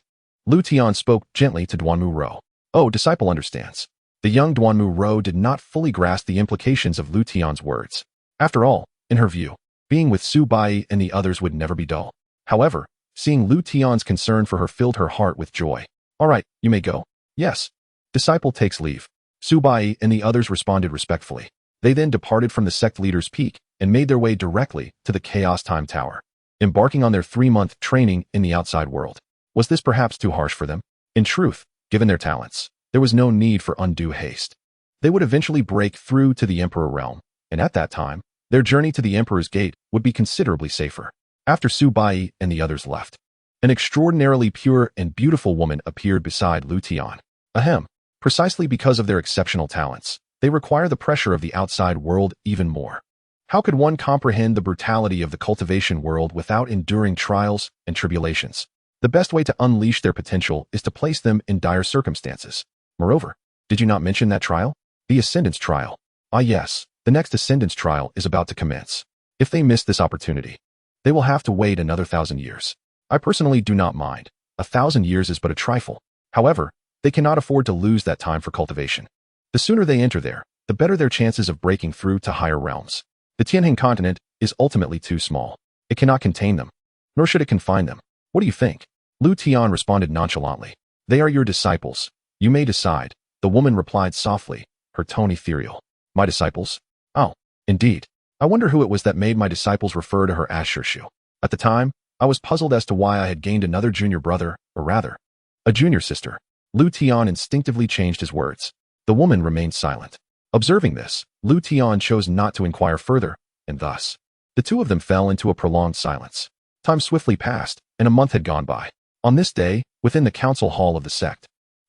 Liutian spoke gently to Duanmu Ro. Oh, disciple understands. The young Duanmu Ro did not fully grasp the implications of Liutian's words. After all, in her view, being with Su Bai and the others would never be dull. However, seeing Liutian's concern for her filled her heart with joy. All right, you may go. Yes. Disciple takes leave. Su Bai and the others responded respectfully. They then departed from the sect leader's peak and made their way directly to the Chaos Time Tower, embarking on their 3-month training in the outside world. Was this perhaps too harsh for them? In truth, given their talents, there was no need for undue haste. They would eventually break through to the Emperor realm, and at that time, their journey to the Emperor's gate would be considerably safer. After Su Bai and the others left, an extraordinarily pure and beautiful woman appeared beside Liutian. Ahem. Precisely because of their exceptional talents, they require the pressure of the outside world even more. How could one comprehend the brutality of the cultivation world without enduring trials and tribulations? The best way to unleash their potential is to place them in dire circumstances. Moreover, did you not mention that trial? The Ascendance trial. Ah yes, the next Ascendance trial is about to commence. If they miss this opportunity, they will have to wait another 1,000 years. I personally do not mind. 1,000 years is but a trifle. However, they cannot afford to lose that time for cultivation. The sooner they enter there, the better their chances of breaking through to higher realms. The Tianhe continent is ultimately too small. It cannot contain them, nor should it confine them. What do you think? Liutian responded nonchalantly. They are your disciples. You may decide. The woman replied softly, her tone ethereal. My disciples? Oh, indeed. I wonder who it was that made my disciples refer to her as Shirshu. At the time, I was puzzled as to why I had gained another junior brother, or rather, a junior sister. Liutian instinctively changed his words. The woman remained silent. Observing this, Liutian chose not to inquire further, and thus, the two of them fell into a prolonged silence. Time swiftly passed, and a month had gone by. On this day, within the council hall of the sect,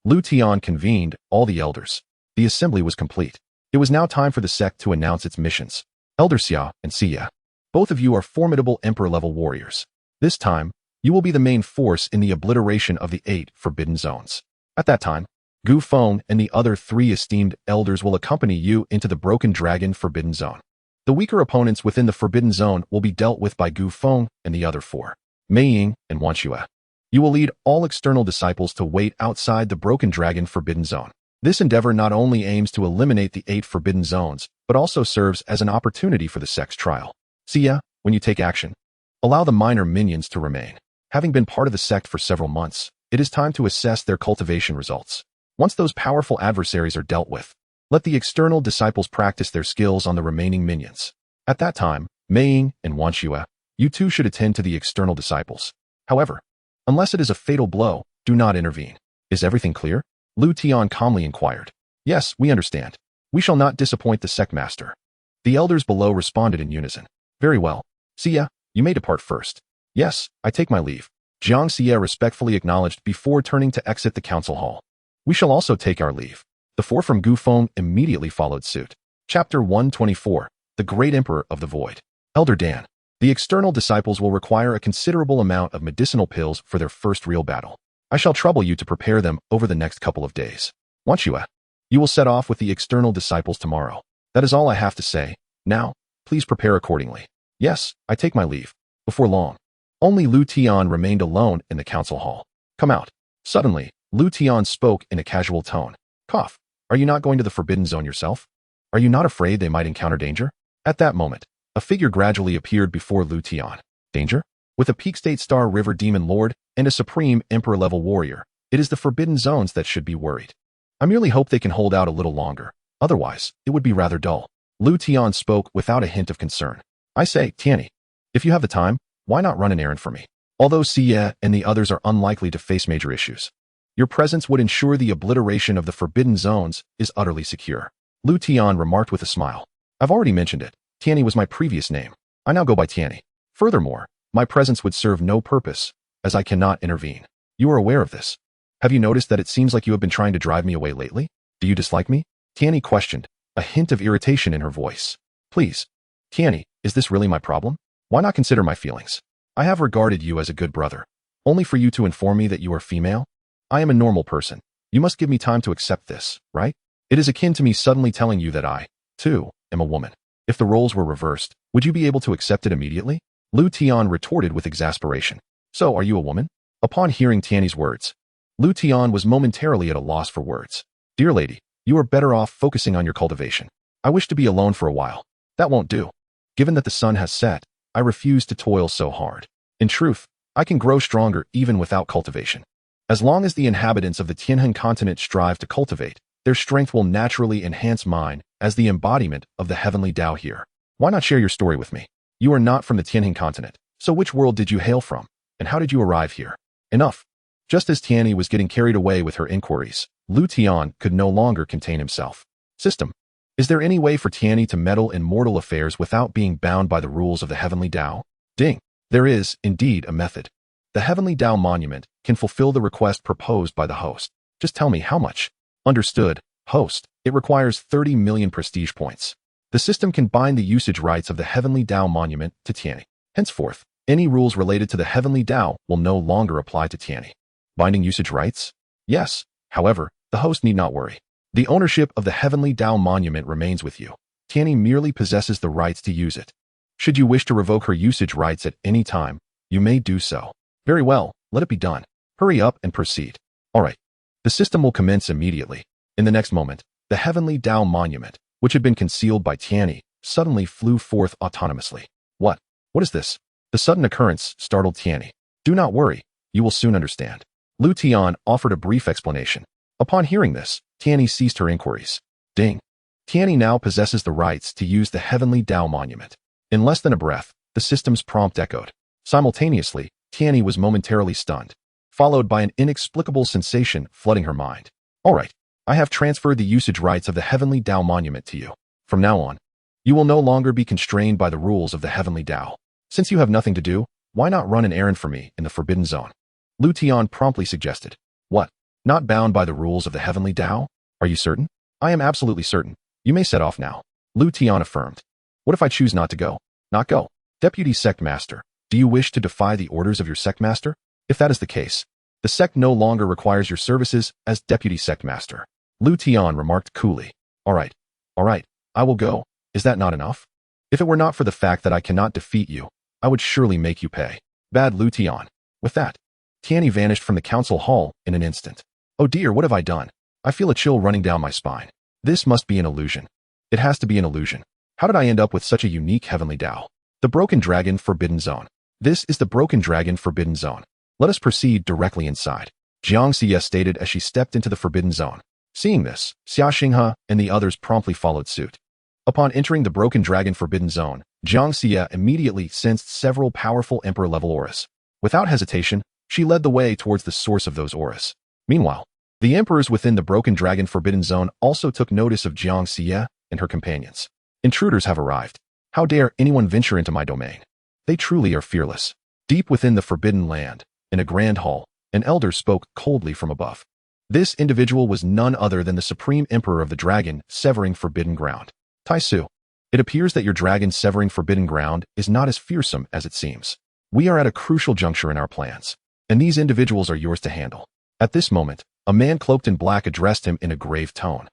Liutian convened all the elders. The assembly was complete. It was now time for the sect to announce its missions. Elder Xia and Xia, both of you are formidable emperor-level warriors. This time, you will be the main force in the obliteration of the 8 forbidden zones. At that time, Gu Feng and the other 3 esteemed elders will accompany you into the Broken Dragon Forbidden Zone. The weaker opponents within the Forbidden Zone will be dealt with by Gu Feng and the other 4, Mei Ying and Wan Xue. You will lead all external disciples to wait outside the Broken Dragon Forbidden Zone. This endeavor not only aims to eliminate the 8 forbidden zones, but also serves as an opportunity for the sect's trial. Xia, when you take action, allow the minor minions to remain. Having been part of the sect for several months, it is time to assess their cultivation results. Once those powerful adversaries are dealt with, let the external disciples practice their skills on the remaining minions. At that time, Mei Ying and Wan Xue, you too should attend to the external disciples. However, unless it is a fatal blow, do not intervene. Is everything clear? Liutian calmly inquired. Yes, we understand. We shall not disappoint the sect master. The elders below responded in unison. Very well. Xia, you may depart first. Yes, I take my leave. Xianxia respectfully acknowledged before turning to exit the council hall. We shall also take our leave. The 4 from Gu Feng immediately followed suit. Chapter 124, The Great Emperor of the Void. Elder Dan, the external disciples will require a considerable amount of medicinal pills for their first real battle. I shall trouble you to prepare them over the next couple of days. Wan Xue, you will set off with the external disciples tomorrow. That is all I have to say. Now, please prepare accordingly. Yes, I take my leave. Before long, only Liutian remained alone in the council hall. Come out. Suddenly, Liutian spoke in a casual tone. Cough. Are you not going to the Forbidden Zone yourself? Are you not afraid they might encounter danger? At that moment, a figure gradually appeared before Liutian. Danger? With a Peak State Star River Demon Lord and a Supreme Emperor-level warrior, it is the Forbidden Zones that should be worried. I merely hope they can hold out a little longer. Otherwise, it would be rather dull. Liutian spoke without a hint of concern. I say, Tianhe, if you have the time, why not run an errand for me? Although Xia and the others are unlikely to face major issues, your presence would ensure the obliteration of the Forbidden Zones is utterly secure. Liutian remarked with a smile. I've already mentioned it. Tianhe was my previous name. I now go by Tianhe. Furthermore, my presence would serve no purpose, as I cannot intervene. You are aware of this. Have you noticed that it seems like you have been trying to drive me away lately? Do you dislike me? Tianhe questioned, a hint of irritation in her voice. Please, Tianhe, is this really my problem? Why not consider my feelings? I have regarded you as a good brother, only for you to inform me that you are female? I am a normal person. You must give me time to accept this, right? It is akin to me suddenly telling you that I, too, am a woman. If the roles were reversed, would you be able to accept it immediately? Liutian retorted with exasperation. So, are you a woman? Upon hearing Tianhe's words, Liutian was momentarily at a loss for words. Dear lady, you are better off focusing on your cultivation. I wish to be alone for a while. That won't do. Given that the sun has set, I refuse to toil so hard. In truth, I can grow stronger even without cultivation. As long as the inhabitants of the Tianhe continent strive to cultivate, their strength will naturally enhance mine as the embodiment of the heavenly Tao here. Why not share your story with me? You are not from the Tianhe continent, so which world did you hail from, and how did you arrive here? Enough. Just as Tianhe was getting carried away with her inquiries, Liutian could no longer contain himself. System. Is there any way for Tianhe to meddle in mortal affairs without being bound by the rules of the heavenly Tao? Ding. There is, indeed, a method. The Heavenly Dao Monument can fulfill the request proposed by the host. Just tell me how much. Understood, host. It requires 30 million prestige points. The system can bind the usage rights of the Heavenly Dao Monument to Tianyi. Henceforth, any rules related to the Heavenly Dao will no longer apply to Tianyi. Binding usage rights? Yes. However, the host need not worry. The ownership of the Heavenly Dao Monument remains with you. Tianyi merely possesses the rights to use it. Should you wish to revoke her usage rights at any time, you may do so. Very well, let it be done. Hurry up and proceed. All right. The system will commence immediately. In the next moment, the Heavenly Dao Monument, which had been concealed by Tianyi, suddenly flew forth autonomously. What? What is this? The sudden occurrence startled Tianyi. Do not worry, you will soon understand. Liutian offered a brief explanation. Upon hearing this, Tianyi ceased her inquiries. Ding. Tianyi now possesses the rights to use the Heavenly Dao Monument. In less than a breath, the system's prompt echoed. Simultaneously, Tianyi was momentarily stunned, followed by an inexplicable sensation flooding her mind. All right, I have transferred the usage rights of the Heavenly Dao Monument to you. From now on, you will no longer be constrained by the rules of the Heavenly Dao. Since you have nothing to do, why not run an errand for me in the Forbidden Zone? Liutian promptly suggested. What? Not bound by the rules of the Heavenly Dao? Are you certain? I am absolutely certain. You may set off now. Liutian affirmed. What if I choose not to go? Not go. Deputy Sect Master, do you wish to defy the orders of your Sect Master? If that is the case, the sect no longer requires your services as Deputy Sect Master. Liutian remarked coolly. All right, I will go. Is that not enough? If it were not for the fact that I cannot defeat you, I would surely make you pay. Bad Liutian. With that, Tianyi vanished from the council hall in an instant. Oh dear, what have I done? I feel a chill running down my spine. This must be an illusion. It has to be an illusion. How did I end up with such a unique Heavenly Dao? The Broken Dragon Forbidden Zone. This is the Broken Dragon Forbidden Zone. Let us proceed directly inside. Xianxia stated as she stepped into the Forbidden Zone. Seeing this, Xianxia and the others promptly followed suit. Upon entering the Broken Dragon Forbidden Zone, Xianxia immediately sensed several powerful Emperor-level auras. Without hesitation, she led the way towards the source of those auras. Meanwhile, the Emperors within the Broken Dragon Forbidden Zone also took notice of Xianxia and her companions. Intruders have arrived. How dare anyone venture into my domain? They truly are fearless. Deep within the Forbidden Land, in a grand hall, an elder spoke coldly from above. This individual was none other than the Supreme Emperor of the Dragon Severing Forbidden Ground. Taisu, it appears that your dragon severing forbidden ground is not as fearsome as it seems. We are at a crucial juncture in our plans, and these individuals are yours to handle. At this moment, a man cloaked in black addressed him in a grave tone.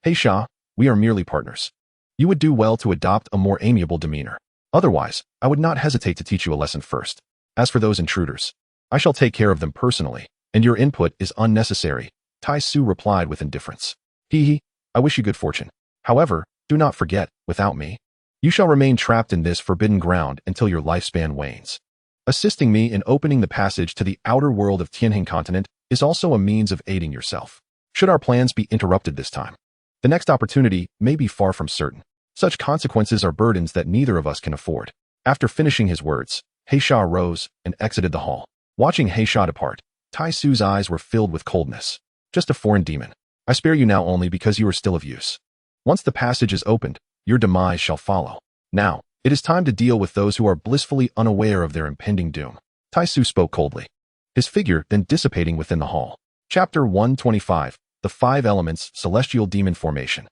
Hey Shah, we are merely partners. You would do well to adopt a more amiable demeanor. Otherwise, I would not hesitate to teach you a lesson first. As for those intruders, I shall take care of them personally, and your input is unnecessary, Taisu replied with indifference. I wish you good fortune. However, do not forget, without me, you shall remain trapped in this forbidden ground until your lifespan wanes. Assisting me in opening the passage to the outer world of Tianjin continent is also a means of aiding yourself. Should our plans be interrupted this time, the next opportunity may be far from certain. Such consequences are burdens that neither of us can afford. After finishing his words, Heisha rose and exited the hall. Watching Heisha depart, Taisu's eyes were filled with coldness. Just a foreign demon. I spare you now only because you are still of use. Once the passage is opened, your demise shall follow. Now, it is time to deal with those who are blissfully unaware of their impending doom. Taisu spoke coldly, his figure then dissipating within the hall. Chapter 125, The 5 Elements Celestial Demon Formation.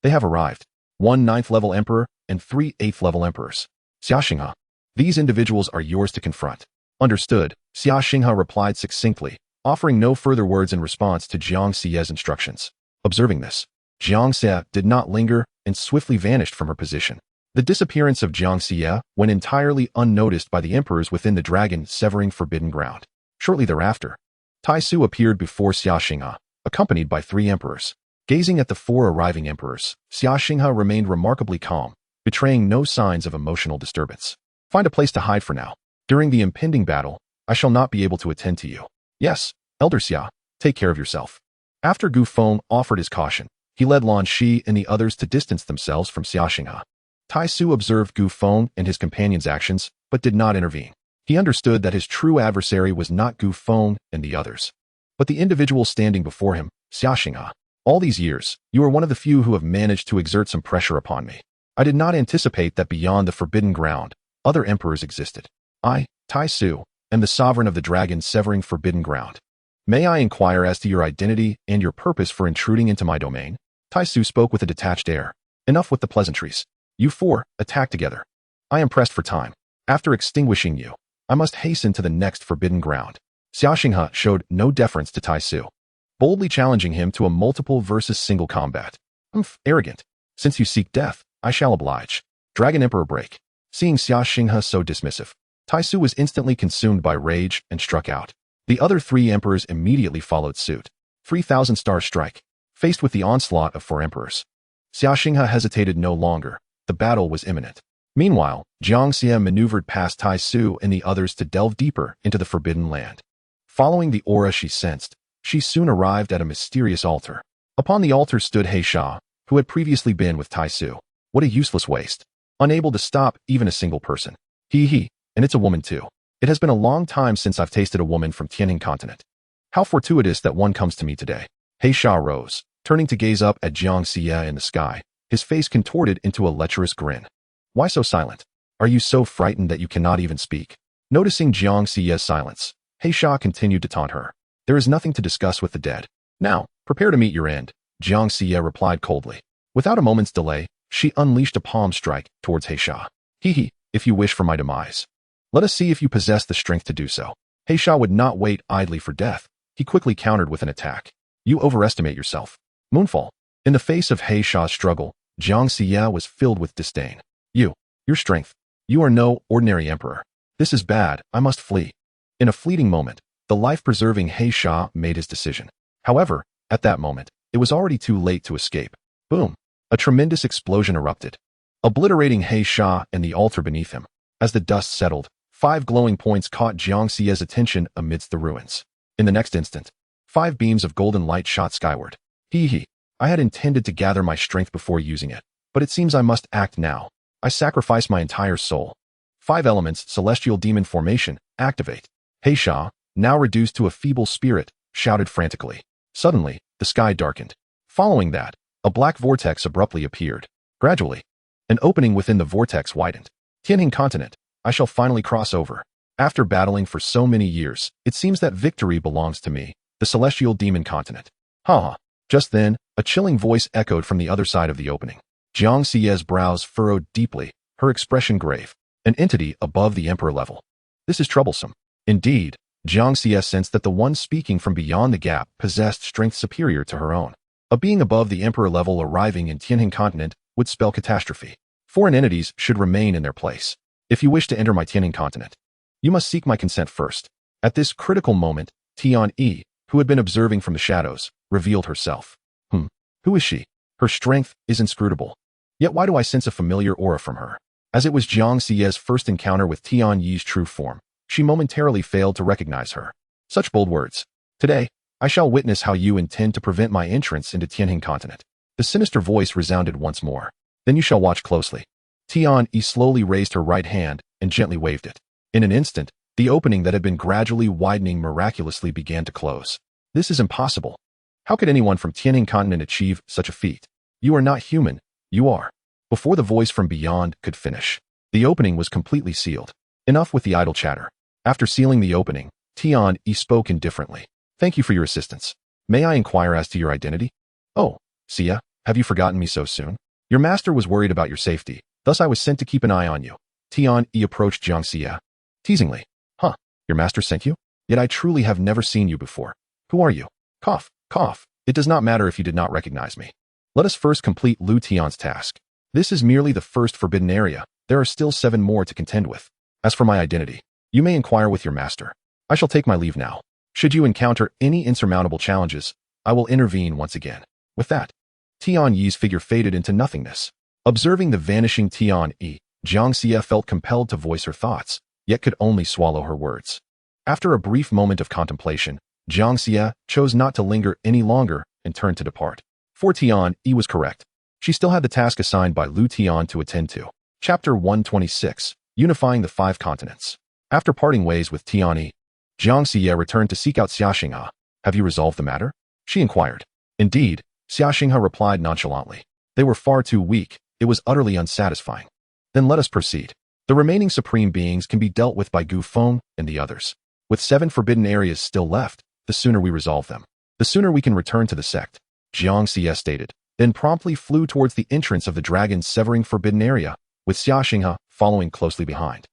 They have arrived. 1 9th-level Emperor and 3 8th-level Emperors. Xianxia, these individuals are yours to confront. Understood, Xianxia replied succinctly, offering no further words in response to Xianxia's instructions. Observing this, Xianxia did not linger and swiftly vanished from her position. The disappearance of Xianxia went entirely unnoticed by the emperors within the dragon severing forbidden ground. Shortly thereafter, Taisu appeared before Xianxia, accompanied by 3 emperors. Gazing at the 4 arriving emperors, Xianxia remained remarkably calm, betraying no signs of emotional disturbance. Find a place to hide for now. During the impending battle, I shall not be able to attend to you. Yes, Elder Xia, take care of yourself. After Gu Feng offered his caution, he led Lan Shi and the others to distance themselves from Xianxia. Taisu observed Gu Feng and his companion's actions, but did not intervene. He understood that his true adversary was not Gu Feng and the others, but the individual standing before him, Xianxia. All these years, you are one of the few who have managed to exert some pressure upon me. I did not anticipate that beyond the forbidden ground, other emperors existed. I, Tai Su, am the sovereign of the dragon severing forbidden ground. May I inquire as to your identity and your purpose for intruding into my domain? Tai Su spoke with a detached air. Enough with the pleasantries. You four, attack together. I am pressed for time. After extinguishing you, I must hasten to the next forbidden ground. Xianxia showed no deference to Tai Su, boldly challenging him to a multiple versus single combat. Arrogant. Since you seek death, I shall oblige. Dragon Emperor break. Seeing Xianxia so dismissive, Tai Su was instantly consumed by rage and struck out. The other three emperors immediately followed suit. 3,000 star strike. Faced with the onslaught of four emperors, Xianxia hesitated no longer. The battle was imminent. Meanwhile, Xianxia maneuvered past Tai Su and the others to delve deeper into the forbidden land. Following the aura she sensed, she soon arrived at a mysterious altar. Upon the altar stood Xia, who had previously been with Tai Su. What a useless waste. Unable to stop even a single person. And it's a woman too. It has been a long time since I've tasted a woman from Tianning continent. How fortuitous that one comes to me today. Xia rose, turning to gaze up at Xianxia in the sky, his face contorted into a lecherous grin. Why so silent? Are you so frightened that you cannot even speak? Noticing Xianxia's silence, Xia continued to taunt her. There is nothing to discuss with the dead. Now, prepare to meet your end, Xianxia replied coldly. Without a moment's delay, she unleashed a palm strike towards Xia. If you wish for my demise, let us see if you possess the strength to do so. Xia would not wait idly for death. He quickly countered with an attack. You overestimate yourself. Moonfall. In the face of Xia's struggle, Xianxia was filled with disdain. Your strength. You are no ordinary emperor. This is bad, I must flee. In a fleeting moment, the life-preserving Xia made his decision. However, at that moment, it was already too late to escape. Boom. A tremendous explosion erupted, obliterating Xia and the altar beneath him. As the dust settled, 5 glowing points caught Xianxia's attention amidst the ruins. In the next instant, 5 beams of golden light shot skyward. I had intended to gather my strength before using it, but it seems I must act now. I sacrifice my entire soul. 5 elements, celestial demon formation, activate. Xia, now reduced to a feeble spirit, shouted frantically. Suddenly, the sky darkened. Following that, a black vortex abruptly appeared. Gradually, an opening within the vortex widened. Tianning continent, I shall finally cross over. After battling for so many years, it seems that victory belongs to me, the celestial demon continent. Just then, a chilling voice echoed from the other side of the opening. Xianxia's brows furrowed deeply, her expression grave. An entity above the emperor level. This is troublesome. Indeed, Xianxia sensed that the one speaking from beyond the gap possessed strength superior to her own. A being above the emperor level arriving in Tianning continent would spell catastrophe. Foreign entities should remain in their place. If you wish to enter my Tianning continent, you must seek my consent first. At this critical moment, Tian-yi, who had been observing from the shadows, revealed herself. Who is she? Her strength is inscrutable. Yet why do I sense a familiar aura from her? As it was Xianxia's first encounter with Tian-yi's true form, she momentarily failed to recognize her. Such bold words. Today, I shall witness how you intend to prevent my entrance into Tianning continent. The sinister voice resounded once more. Then you shall watch closely. Tian-yi slowly raised her right hand and gently waved it. In an instant, the opening that had been gradually widening miraculously began to close. This is impossible. How could anyone from Tianning continent achieve such a feat? You are not human, you are. Before the voice from beyond could finish, the opening was completely sealed. Enough with the idle chatter. After sealing the opening, Tian-yi spoke indifferently. Thank you for your assistance. May I inquire as to your identity? Oh, Xia, have you forgotten me so soon? Your master was worried about your safety, thus I was sent to keep an eye on you. Tian-yi approached Xianxia, teasingly. Your master sent you? Yet I truly have never seen you before. Who are you? Cough, cough. It does not matter if you did not recognize me. Let us first complete Liutian's task. This is merely the first forbidden area. There are still 7 more to contend with. As for my identity, you may inquire with your master. I shall take my leave now. Should you encounter any insurmountable challenges, I will intervene once again. With that, Tian-yi's figure faded into nothingness. Observing the vanishing Tian-yi, Xianxia felt compelled to voice her thoughts, yet could only swallow her words. After a brief moment of contemplation, Xianxia chose not to linger any longer and turned to depart. For Tian-yi was correct. She still had the task assigned by Liutian to attend to. Chapter 126, Unifying the 5 Continents. After parting ways with Tian-yi, Xianxia returned to seek out Xianxia. Have you resolved the matter? She inquired. Indeed, Xianxia replied nonchalantly. They were far too weak. It was utterly unsatisfying. Then let us proceed. The remaining supreme beings can be dealt with by Gu Feng and the others. With 7 forbidden areas still left, the sooner we resolve them, the sooner we can return to the sect, Xianxia stated, then promptly flew towards the entrance of the dragon's severing forbidden area, with Xiaxia following closely behind.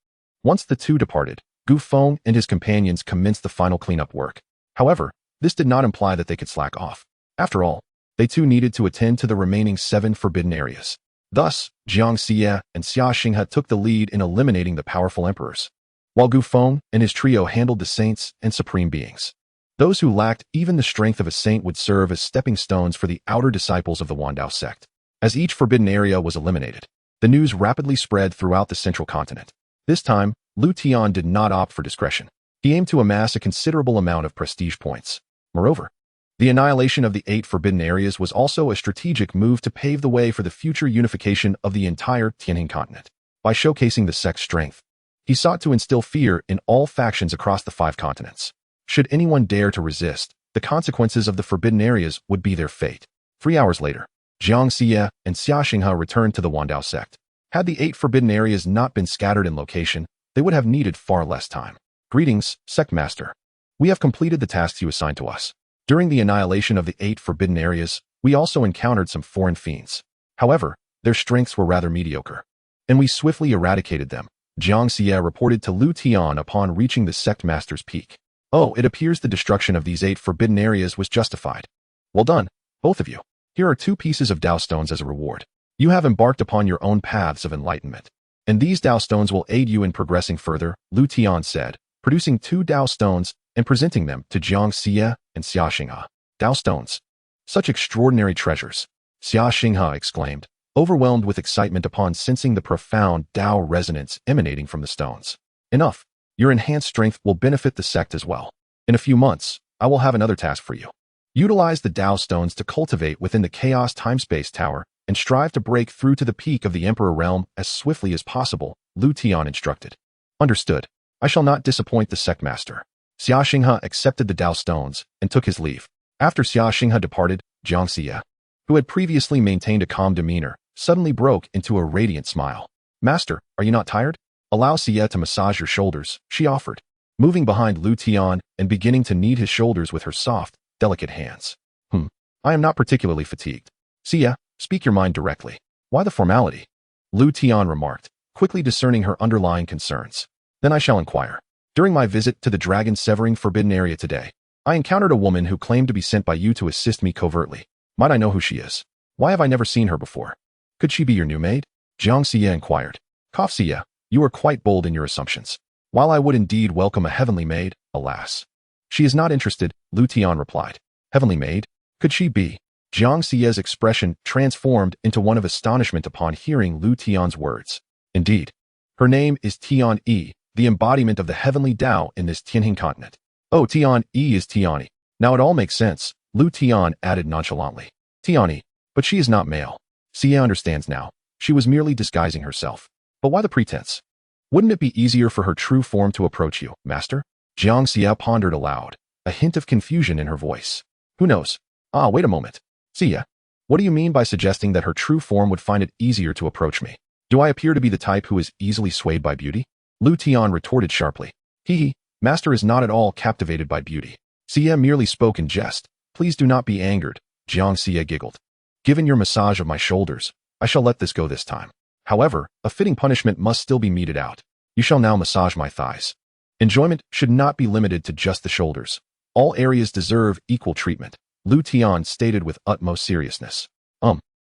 Once the two departed, Gu Feng and his companions commenced the final cleanup work. However, this did not imply that they could slack off. After all, they too needed to attend to the remaining 7 forbidden areas. Thus, Xianxia and Xiaxia took the lead in eliminating the powerful emperors, while Gu Feng and his trio handled the saints and supreme beings. Those who lacked even the strength of a saint would serve as stepping stones for the outer disciples of the Dao Sect. As each forbidden area was eliminated, the news rapidly spread throughout the central continent. This time, Liutian did not opt for discretion. He aimed to amass a considerable amount of prestige points. Moreover, the annihilation of the 8 forbidden areas was also a strategic move to pave the way for the future unification of the entire Tianhin continent. By showcasing the sect's strength, he sought to instill fear in all factions across the 5 continents. Should anyone dare to resist, the consequences of the forbidden areas would be their fate. 3 hours later, Xianxia and Xiaxia returned to the Dao Sect. Had the 8 forbidden areas not been scattered in location, they would have needed far less time. Greetings, Sect Master. We have completed the tasks you assigned to us. During the annihilation of the 8 forbidden areas, we also encountered some foreign fiends. However, their strengths were rather mediocre, and we swiftly eradicated them, Xianxia reported to Liutian upon reaching the Sect Master's peak. Oh, it appears the destruction of these 8 forbidden areas was justified. Well done, both of you. Here are 2 pieces of Dao stones as a reward. You have embarked upon your own paths of enlightenment, and these Dao stones will aid you in progressing further, Liutian said, producing 2 Dao stones and presenting them to Xianxia and Xiaxia. Dao stones. Such extraordinary treasures, Xiaxia exclaimed, overwhelmed with excitement upon sensing the profound Dao resonance emanating from the stones. Enough. Your enhanced strength will benefit the sect as well. In a few months, I will have another task for you. Utilize the Dao stones to cultivate within the Chaos Time-Space Tower and strive to break through to the peak of the Emperor Realm as swiftly as possible, Liutian instructed. Understood. I shall not disappoint the Sect Master. Xiaxia accepted the Dao stones and took his leave. After Xiaxia departed, Xianxia, who had previously maintained a calm demeanor, suddenly broke into a radiant smile. Master, are you not tired? Allow Xia to massage your shoulders, she offered, moving behind Liutian and beginning to knead his shoulders with her soft, delicate hands. I am not particularly fatigued. Xia, speak your mind directly. Why the formality? Liutian remarked, quickly discerning her underlying concerns. Then I shall inquire. During my visit to the dragon severing forbidden area today, I encountered a woman who claimed to be sent by you to assist me covertly. Might I know who she is? Why have I never seen her before? Could she be your new maid? Xianxia inquired. Xia, you are quite bold in your assumptions. While I would indeed welcome a heavenly maid, alas, she is not interested, Liutian replied. Heavenly maid? Could she be? Xianxia's expression transformed into one of astonishment upon hearing Liutian's words. Indeed, her name is Tian-yi, the embodiment of the heavenly Dao in this Tianhin continent. Oh, Tian-yi is Tian-yi. Now it all makes sense, Liutian added nonchalantly. Tian-yi, but she is not male. Xia understands now. She was merely disguising herself. But why the pretense? Wouldn't it be easier for her true form to approach you, master? Xianxia pondered aloud, a hint of confusion in her voice. Who knows? Ah, wait a moment. Xia, what do you mean by suggesting that her true form would find it easier to approach me? Do I appear to be the type who is easily swayed by beauty? Liutian retorted sharply. Master is not at all captivated by beauty. Xia merely spoke in jest. Please do not be angered, Xianxia giggled. Given your massage of my shoulders, I shall let this go this time. However, a fitting punishment must still be meted out. You shall now massage my thighs. Enjoyment should not be limited to just the shoulders. All areas deserve equal treatment, Liutian stated with utmost seriousness.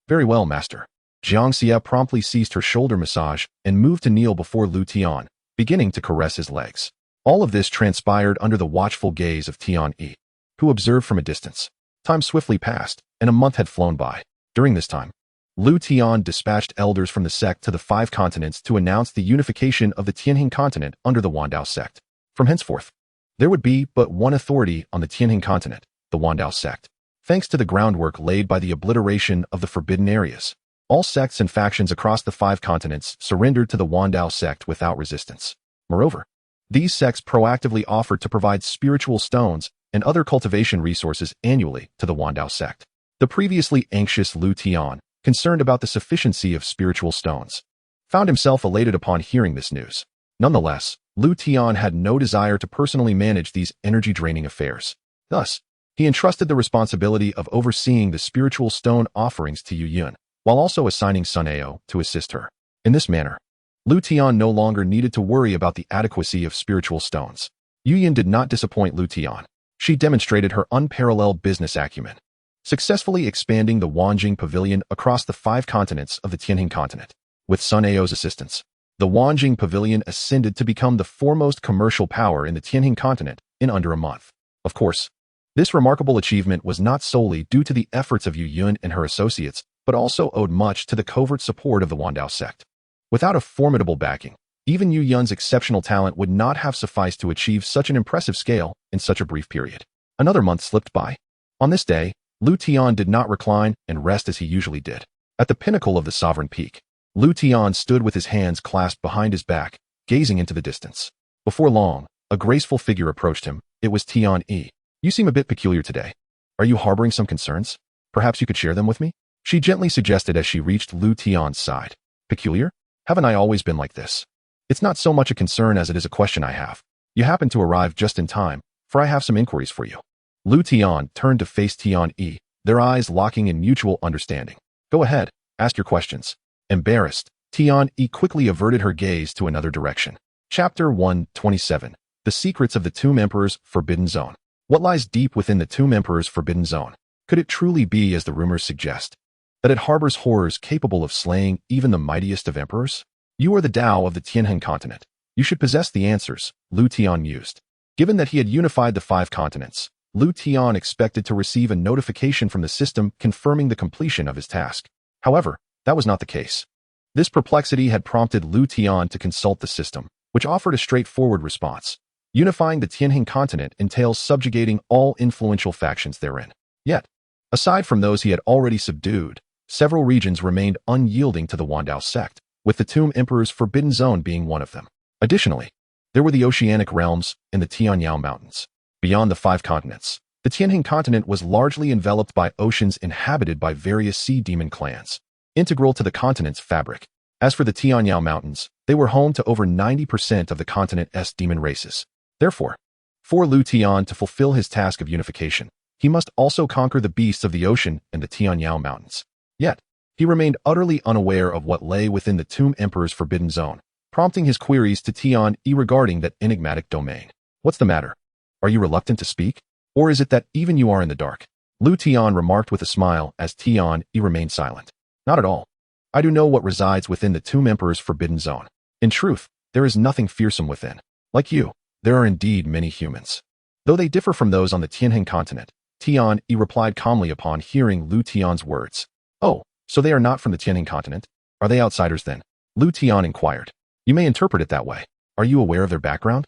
Very well, master. Xianxia promptly ceased her shoulder massage and moved to kneel before Liutian, beginning to caress his legs. All of this transpired under the watchful gaze of Tian-yi, who observed from a distance. Time swiftly passed, and a month had flown by. During this time, Liutian dispatched elders from the sect to the 5 continents to announce the unification of the Tianhin continent under the Dao Sect. From henceforth, there would be but one authority on the Tianhin continent, the Dao Sect. Thanks to the groundwork laid by the obliteration of the forbidden areas, all sects and factions across the 5 continents surrendered to the Dao Sect without resistance. Moreover, these sects proactively offered to provide spiritual stones and other cultivation resources annually to the Dao Sect. The previously anxious Liutian, concerned about the sufficiency of spiritual stones, found himself elated upon hearing this news. Nonetheless, Liutian had no desire to personally manage these energy-draining affairs. Thus, he entrusted the responsibility of overseeing the spiritual stone offerings to Yuyun, while also assigning Sun Ao to assist her. In this manner, Liutian no longer needed to worry about the adequacy of spiritual stones. Yuyun did not disappoint Liutian. She demonstrated her unparalleled business acumen, successfully expanding the Wanjing Pavilion across the 5 continents of the Tianjin continent. With Sun Ao's assistance, the Wanjing Pavilion ascended to become the foremost commercial power in the Tianjin continent in under a month. Of course, this remarkable achievement was not solely due to the efforts of Yuyun and her associates, but also owed much to the covert support of the Wandao sect. Without a formidable backing, even Yuyun's exceptional talent would not have sufficed to achieve such an impressive scale in such a brief period. Another month slipped by. On this day, Liutian did not recline and rest as he usually did. At the pinnacle of the sovereign peak, Liutian stood with his hands clasped behind his back, gazing into the distance. Before long, a graceful figure approached him. It was Tian Yi. You seem a bit peculiar today. Are you harboring some concerns? Perhaps you could share them with me? She gently suggested as she reached Liutian's side. Peculiar? Haven't I always been like this? It's not so much a concern as it is a question I have. You happen to arrive just in time, for I have some inquiries for you. Liutian turned to face Tian Yi, their eyes locking in mutual understanding. Go ahead, ask your questions. Embarrassed, Tian Yi quickly averted her gaze to another direction. Chapter 127. The Secrets of the Tomb Emperor's Forbidden Zone. What lies deep within the Tomb Emperor's Forbidden Zone? Could it truly be, as the rumors suggest, that it harbors horrors capable of slaying even the mightiest of emperors? You are the Dao of the Tianjin continent. You should possess the answers, Liutian mused. Given that he had unified the 5 continents, Liutian expected to receive a notification from the system confirming the completion of his task. However, that was not the case. This perplexity had prompted Liutian to consult the system, which offered a straightforward response. Unifying the Tianjin continent entails subjugating all influential factions therein. Yet, aside from those he had already subdued, several regions remained unyielding to the Wandao sect, with the Tomb Emperor's Forbidden Zone being one of them. Additionally, there were the oceanic realms and the Tianyao Mountains. Beyond the 5 continents, the Tianjin continent was largely enveloped by oceans inhabited by various sea demon clans, integral to the continent's fabric. As for the Tianyao Mountains, they were home to over 90% of the continent's demon races. Therefore, for Liutian to fulfill his task of unification, he must also conquer the beasts of the ocean and the Tianyao Mountains. Yet, he remained utterly unaware of what lay within the Tomb Emperor's Forbidden Zone, prompting his queries to Tian Yi regarding that enigmatic domain. What's the matter? Are you reluctant to speak? Or is it that even you are in the dark? Liutian remarked with a smile as Tian Yi remained silent. Not at all. I do know what resides within the Tomb Emperor's Forbidden Zone. In truth, there is nothing fearsome within. Like you, there are indeed many humans. Though they differ from those on the Tianjin continent, Tian Yi replied calmly upon hearing Liutian's words. Oh, so they are not from the Tianjin continent? Are they outsiders then? Liutian inquired. You may interpret it that way. Are you aware of their background?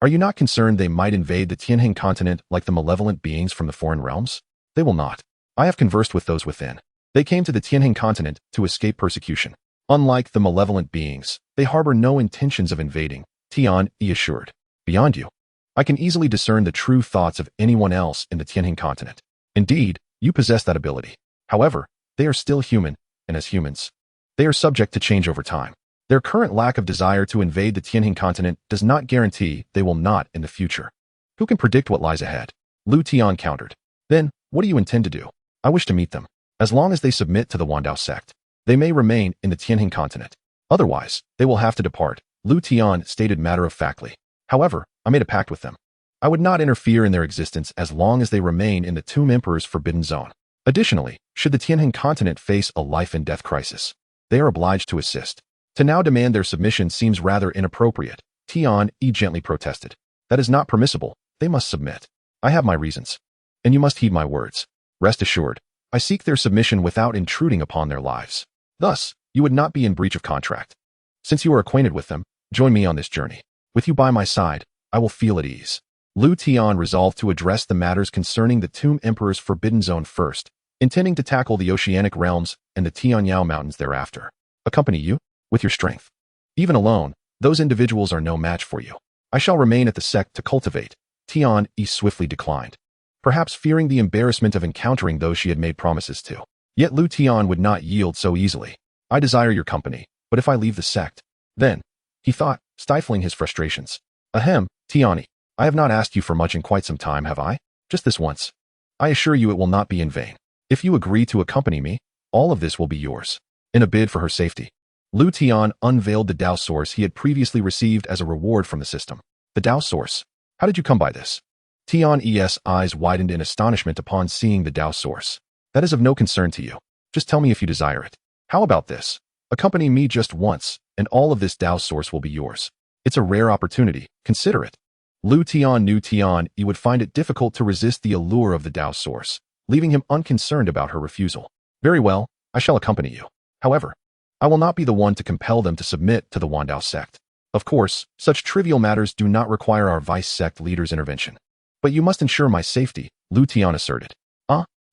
Are you not concerned they might invade the Tianjin continent like the malevolent beings from the foreign realms? They will not. I have conversed with those within. They came to the Tianjin continent to escape persecution. Unlike the malevolent beings, they harbor no intentions of invading, Tian Yi assured. Beyond you, I can easily discern the true thoughts of anyone else in the Tianjin continent. Indeed, you possess that ability. However, they are still human, and as humans, they are subject to change over time. Their current lack of desire to invade the Tianjin continent does not guarantee they will not in the future. Who can predict what lies ahead? Liutian countered. Then, what do you intend to do? I wish to meet them. As long as they submit to the Wandao sect, they may remain in the Tianjin continent. Otherwise, they will have to depart, Liutian stated matter-of-factly. However, I made a pact with them. I would not interfere in their existence as long as they remain in the Tomb Emperor's Forbidden Zone. Additionally, should the Tianjin continent face a life-and-death crisis, they are obliged to assist. To now demand their submission seems rather inappropriate, Tian Yi gently protested. That is not permissible. They must submit. I have my reasons. And you must heed my words. Rest assured, I seek their submission without intruding upon their lives. Thus, you would not be in breach of contract. Since you are acquainted with them, join me on this journey. With you by my side, I will feel at ease. Liutian resolved to address the matters concerning the Tomb Emperor's Forbidden Zone first, intending to tackle the oceanic realms and the Tianyao Mountains thereafter. Accompany you? With your strength. Even alone, those individuals are no match for you. I shall remain at the sect to cultivate. Tian Yi swiftly declined, perhaps fearing the embarrassment of encountering those she had made promises to. Yet Liutian would not yield so easily. I desire your company, But if I leave the sect, then, he thought, stifling his frustrations. Ahem, Tiani, I have not asked you for much in quite some time, have I? Just this once. I assure you it will not be in vain. If you agree to accompany me, all of this will be yours. In a bid for her safety, Liutian unveiled the Dao source he had previously received as a reward from the system. The Dao source? How did you come by this? Tian's eyes widened in astonishment upon seeing the Dao source. That is of no concern to you. Just tell me if you desire it. How about this? Accompany me just once, and all of this Dao source will be yours. It's a rare opportunity. Consider it. Liutian knew Tian would find it difficult to resist the allure of the Dao source, leaving him unconcerned about her refusal. Very well, I shall accompany you. However, I will not be the one to compel them to submit to the Dao sect. Of course, such trivial matters do not require our vice sect leader's intervention. But you must ensure my safety, Liutian asserted.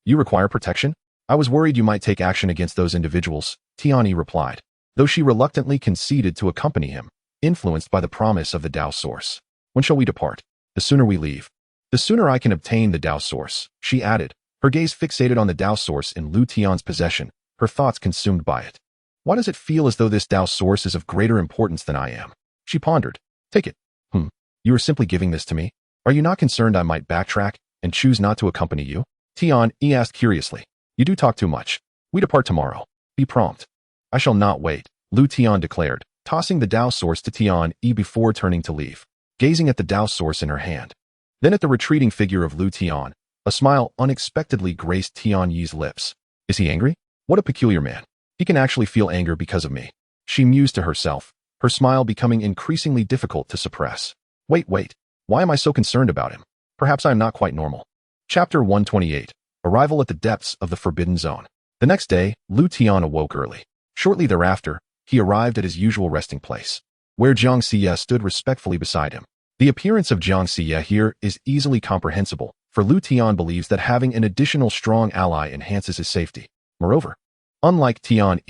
You require protection? I was worried you might take action against those individuals, Tiani replied, though she reluctantly conceded to accompany him, influenced by the promise of the Dao source. When shall we depart? The sooner we leave. The sooner I can obtain the Dao source, she added, her gaze fixated on the Dao source in Liutian's possession, her thoughts consumed by it. Why does it feel as though this Dao source is of greater importance than I am? She pondered. Take it. You are simply giving this to me? Are you not concerned I might backtrack and choose not to accompany you? Tian asked curiously. You do talk too much. We depart tomorrow. Be prompt. I shall not wait, Liutian declared, tossing the Dao source to Tian before turning to leave, gazing at the Dao source in her hand. Then at the retreating figure of Liutian, a smile unexpectedly graced Tian's lips. Is he angry? What a peculiar man. He can actually feel anger because of me. She mused to herself, her smile becoming increasingly difficult to suppress. Wait. Why am I so concerned about him? Perhaps I am not quite normal. Chapter 128. Arrival at the depths of the Forbidden Zone. The next day, Liutian awoke early. Shortly thereafter, he arrived at his usual resting place, where Xianxia stood respectfully beside him. The appearance of Xianxia here is easily comprehensible, for Liutian believes that having an additional strong ally enhances his safety. Moreover, unlike Tian,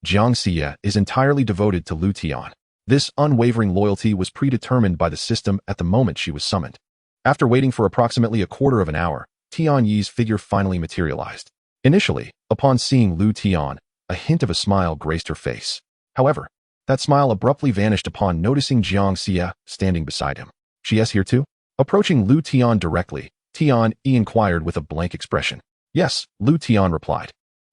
Xianxia is entirely devoted to Liutian. This unwavering loyalty was predetermined by the system at the moment she was summoned. After waiting for approximately a quarter of an hour, Tian's figure finally materialized. Initially, upon seeing Liutian, a hint of a smile graced her face. However, that smile abruptly vanished upon noticing Xianxia standing beside him. She is here too? Approaching Liutian directly, Tian inquired with a blank expression. Yes, Liutian replied.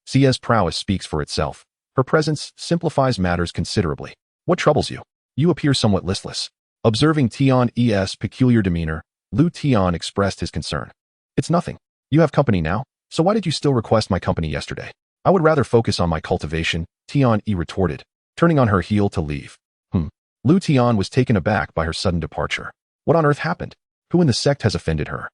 Xia's prowess speaks for itself. Her presence simplifies matters considerably. What troubles you? You appear somewhat listless. Observing Tian's peculiar demeanor, Liutian expressed his concern. It's nothing. You have company now, so why did you still request my company yesterday? I would rather focus on my cultivation, Tian retorted, turning on her heel to leave. Liutian was taken aback by her sudden departure. What on earth happened? Who in the sect has offended her?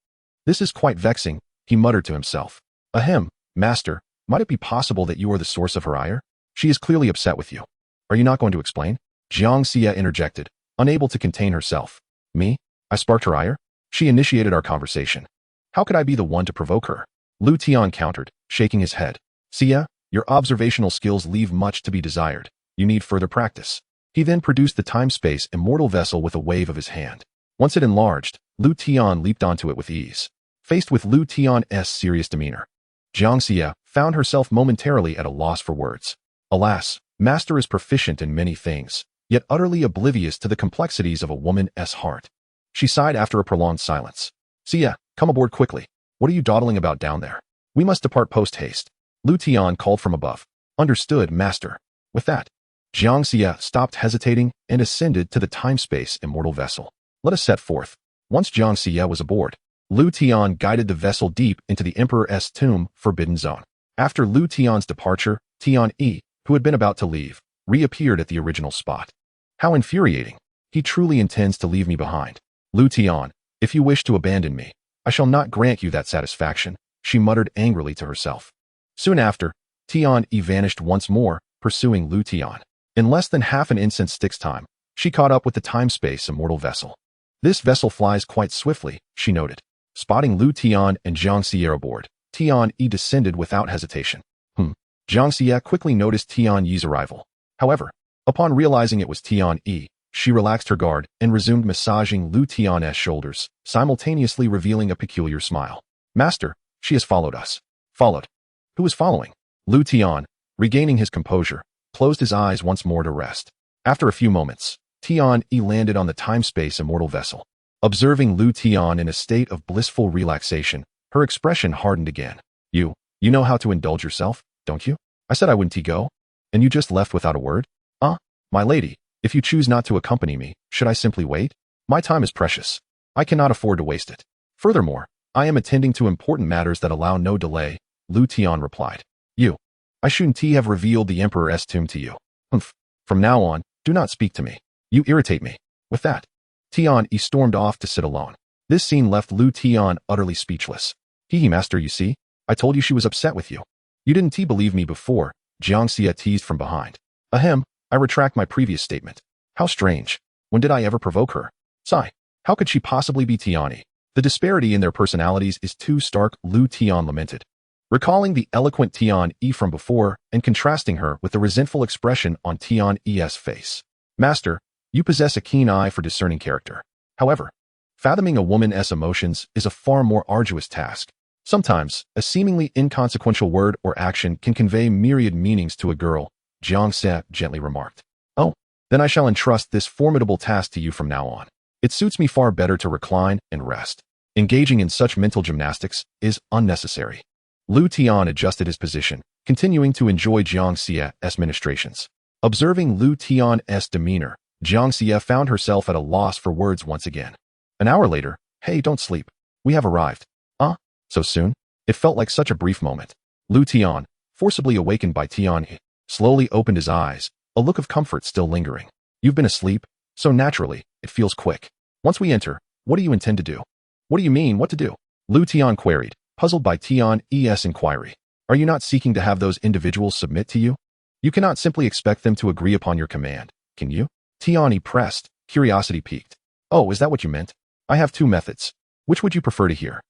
This is quite vexing, he muttered to himself. Ahem, master, might it be possible that you are the source of her ire? She is clearly upset with you. Are you not going to explain? Xianxia interjected, unable to contain herself. Me? I sparked her ire? She initiated our conversation. How could I be the one to provoke her? Liutian countered, shaking his head. Xia, your observational skills leave much to be desired. You need further practice. He then produced the time-space immortal vessel with a wave of his hand. Once it enlarged, Liutian leaped onto it with ease. Faced with Liutian's serious demeanor, Xianxia found herself momentarily at a loss for words. Alas, master is proficient in many things, yet utterly oblivious to the complexities of a woman's heart. She sighed after a prolonged silence. Xia, come aboard quickly. What are you dawdling about down there? We must depart post-haste. Liutian called from above. Understood, master. With that, Xianxia stopped hesitating and ascended to the time-space immortal vessel. Let us set forth. Once Xianxia was aboard, Liutian guided the vessel deep into the Emperor's tomb Forbidden Zone. After Liutian's departure, Tian, who had been about to leave, reappeared at the original spot. How infuriating. He truly intends to leave me behind. Liutian, if you wish to abandon me, I shall not grant you that satisfaction, she muttered angrily to herself. Soon after, Tian vanished once more, pursuing Liutian. In less than half an instant stick's time, she caught up with the time-space immortal vessel. This vessel flies quite swiftly, she noted. Spotting Liutian and Xianxia aboard, Tian descended without hesitation. Xianxia quickly noticed Tian's arrival. However, upon realizing it was Tian, she relaxed her guard and resumed massaging Liutian's shoulders, simultaneously revealing a peculiar smile. Master, she has followed us. Followed. Who is following? Liutian, regaining his composure, closed his eyes once more to rest. After a few moments, Tian Yi landed on the time-space immortal vessel. Observing Liutian in a state of blissful relaxation, her expression hardened again. You know how to indulge yourself, don't you? I said I wouldn't go, and you just left without a word? My lady, if you choose not to accompany me, should I simply wait? My time is precious. I cannot afford to waste it. Furthermore, I am attending to important matters that allow no delay, Liutian replied. I shouldn't have revealed the emperor's tomb to you. From now on, do not speak to me. You irritate me. With that, Tian Yi stormed off to sit alone. This scene left Liutian utterly speechless. Master, you see, I told you she was upset with you. You didn't believe me before, Xianxia teased from behind. Ahem, I retract my previous statement. How strange. When did I ever provoke her? Sigh. How could she possibly be Tian Yi? The disparity in their personalities is too stark, Liutian lamented. Recalling the eloquent Tian Yi from before and contrasting her with the resentful expression on Tian Yi's face. Master, you possess a keen eye for discerning character. However, fathoming a woman's emotions is a far more arduous task. Sometimes, a seemingly inconsequential word or action can convey myriad meanings to a girl, Xianxia gently remarked. Oh, then I shall entrust this formidable task to you from now on. It suits me far better to recline and rest. Engaging in such mental gymnastics is unnecessary. Liutian adjusted his position, continuing to enjoy Xianxia's ministrations. Observing Liutian's demeanor, Xianxia found herself at a loss for words once again. An hour later, hey, don't sleep. We have arrived. So soon? It felt like such a brief moment. Liutian, forcibly awakened by Tian Yi, slowly opened his eyes, a look of comfort still lingering. You've been asleep, so naturally, it feels quick. Once we enter, what do you intend to do? What do you mean, what to do? Liutian queried, puzzled by Tian Yi's inquiry. Are you not seeking to have those individuals submit to you? You cannot simply expect them to agree upon your command, can you? Tian Yi pressed, curiosity piqued. Oh, is that what you meant? I have two methods. Which would you prefer to hear?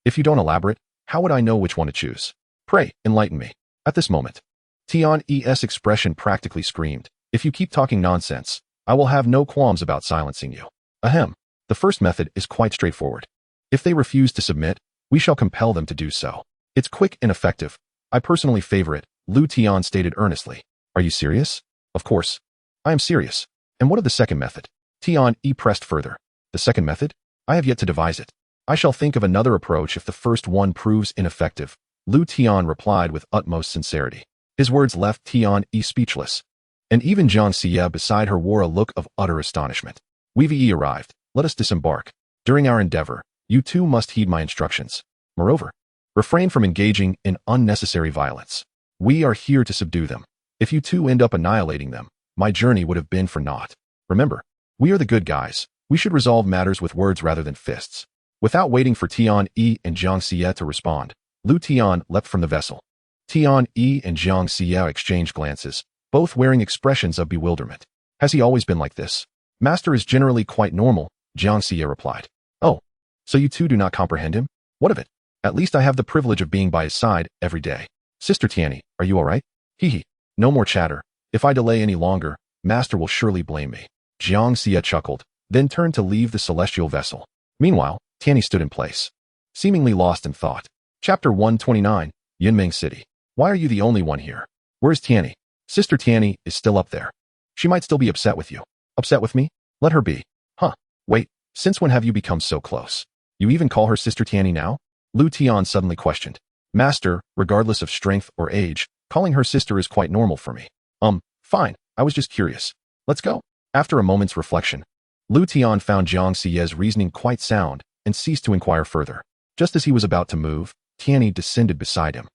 If you don't elaborate, how would I know which one to choose? Pray, enlighten me. At this moment, Tian Yi's expression practically screamed, if you keep talking nonsense, I will have no qualms about silencing you. Ahem. The first method is quite straightforward. If they refuse to submit, we shall compel them to do so. It's quick and effective. I personally favor it, Liutian stated earnestly. Are you serious? Of course. I am serious. And what of the second method? Tian Yi pressed further. The second method? I have yet to devise it. I shall think of another approach if the first one proves ineffective, Liutian replied with utmost sincerity. His words left Tian Yi speechless, and even Xianxia beside her wore a look of utter astonishment. We've arrived. Let us disembark. During our endeavor, you two must heed my instructions. Moreover, refrain from engaging in unnecessary violence. We are here to subdue them. If you two end up annihilating them, my journey would have been for naught. Remember, we are the good guys. We should resolve matters with words rather than fists. Without waiting for Tian Yi and Xianxia to respond, Liutian leapt from the vessel. Tian Yi and Xianxia exchanged glances, both wearing expressions of bewilderment. Has he always been like this? Master is generally quite normal, Xianxia replied. Oh, so you two do not comprehend him? What of it? At least I have the privilege of being by his side every day. Sister Tian Yi, are you all right? No more chatter. If I delay any longer, Master will surely blame me. Xianxia chuckled, then turned to leave the celestial vessel. Meanwhile, Tian Yi stood in place, seemingly lost in thought. Chapter 129, Yunming City. Why are you the only one here? Where's Tian Yi? Sister Tian Yi is still up there. She might still be upset with you. Upset with me? Let her be. Wait, since when have you become so close? You even call her Sister Tian Yi now? Liutian suddenly questioned. Master, regardless of strength or age, calling her sister is quite normal for me. Fine, I was just curious. Let's go. After a moment's reflection, Liutian found Xianxia's reasoning quite sound and ceased to inquire further. Just as he was about to move, Tian Yi descended beside him.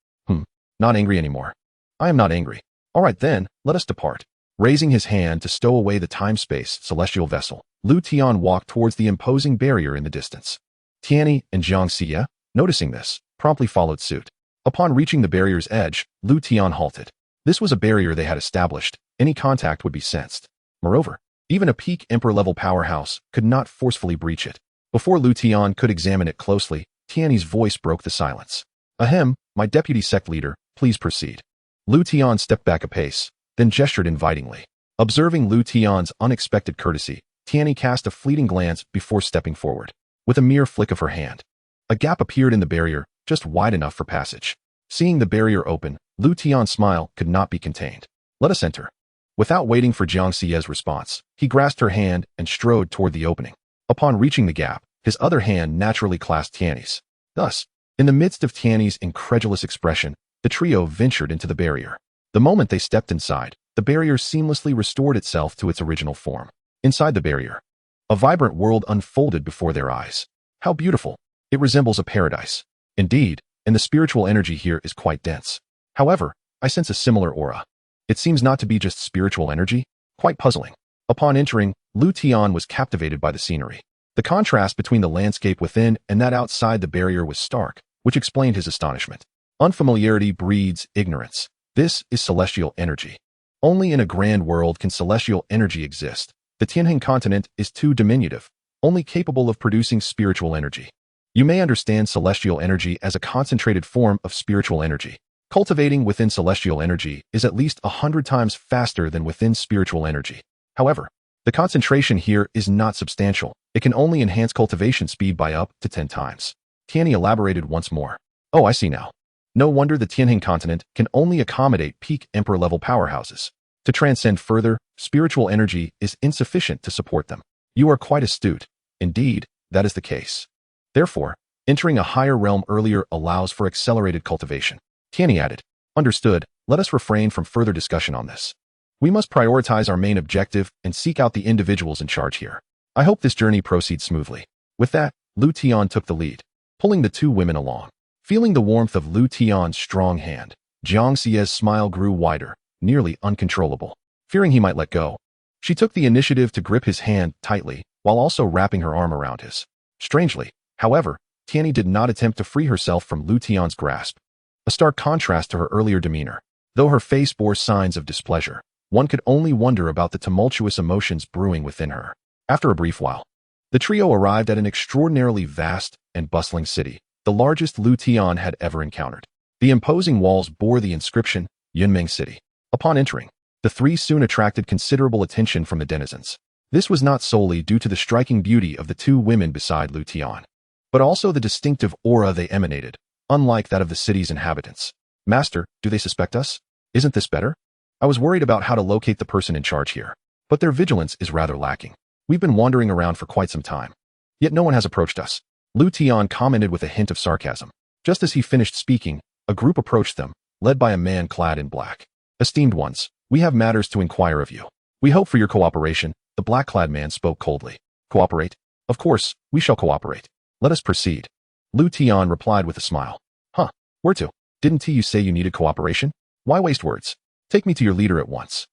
Not angry anymore. I am not angry. All right then, let us depart. Raising his hand to stow away the time-space celestial vessel, Liutian walked towards the imposing barrier in the distance. Tian Yi and Xianxia, noticing this, promptly followed suit. Upon reaching the barrier's edge, Liutian halted. This was a barrier they had established. Any contact would be sensed. Moreover, even a peak emperor-level powerhouse could not forcefully breach it. Before Liutian could examine it closely, Tian Yi's voice broke the silence. Ahem, my deputy sect leader, please proceed. Liutian stepped back a pace, then gestured invitingly. Observing Liutian's unexpected courtesy, Tian Yi cast a fleeting glance before stepping forward. With a mere flick of her hand, a gap appeared in the barrier, just wide enough for passage. Seeing the barrier open, Liutian's smile could not be contained. Let us enter. Without waiting for Xianxia's response, he grasped her hand and strode toward the opening. Upon reaching the gap, his other hand naturally clasped Tiany's. Thus, in the midst of Tiany's incredulous expression, the trio ventured into the barrier. The moment they stepped inside, the barrier seamlessly restored itself to its original form. Inside the barrier, a vibrant world unfolded before their eyes. How beautiful! It resembles a paradise. Indeed, and the spiritual energy here is quite dense. However, I sense a similar aura. It seems not to be just spiritual energy, quite puzzling. Upon entering, Liutian was captivated by the scenery. The contrast between the landscape within and that outside the barrier was stark, which explained his astonishment. Unfamiliarity breeds ignorance. This is celestial energy. Only in a grand world can celestial energy exist. The Tianheng continent is too diminutive, only capable of producing spiritual energy. You may understand celestial energy as a concentrated form of spiritual energy. Cultivating within celestial energy is at least 100 times faster than within spiritual energy. However, the concentration here is not substantial. It can only enhance cultivation speed by up to 10 times. Tianyi elaborated once more. Oh, I see now. No wonder the Tianheng continent can only accommodate peak emperor-level powerhouses. To transcend further, spiritual energy is insufficient to support them. You are quite astute. Indeed, that is the case. Therefore, entering a higher realm earlier allows for accelerated cultivation. Tianyi added, understood, let us refrain from further discussion on this. We must prioritize our main objective and seek out the individuals in charge here. I hope this journey proceeds smoothly. With that, Liutian took the lead, pulling the two women along. Feeling the warmth of Liutian's strong hand, Xianxia's smile grew wider, nearly uncontrollable. Fearing he might let go, she took the initiative to grip his hand tightly, while also wrapping her arm around his. Strangely, however, Tianyi did not attempt to free herself from Liutian's grasp. A stark contrast to her earlier demeanor. Though her face bore signs of displeasure, one could only wonder about the tumultuous emotions brewing within her. After a brief while, the trio arrived at an extraordinarily vast and bustling city, the largest Liutian had ever encountered. The imposing walls bore the inscription, Yunmeng City. Upon entering, the three soon attracted considerable attention from the denizens. This was not solely due to the striking beauty of the two women beside Liutian, but also the distinctive aura they emanated, unlike that of the city's inhabitants. Master, do they suspect us? Isn't this better? I was worried about how to locate the person in charge here, but their vigilance is rather lacking. We've been wandering around for quite some time, yet no one has approached us. Liutian commented with a hint of sarcasm. Just as he finished speaking, a group approached them, led by a man clad in black. Esteemed ones, we have matters to inquire of you. We hope for your cooperation. The black-clad man spoke coldly. Cooperate? Of course, we shall cooperate. Let us proceed. Liutian replied with a smile. Huh, where to? Didn't you say you needed cooperation? Why waste words? Take me to your leader at once.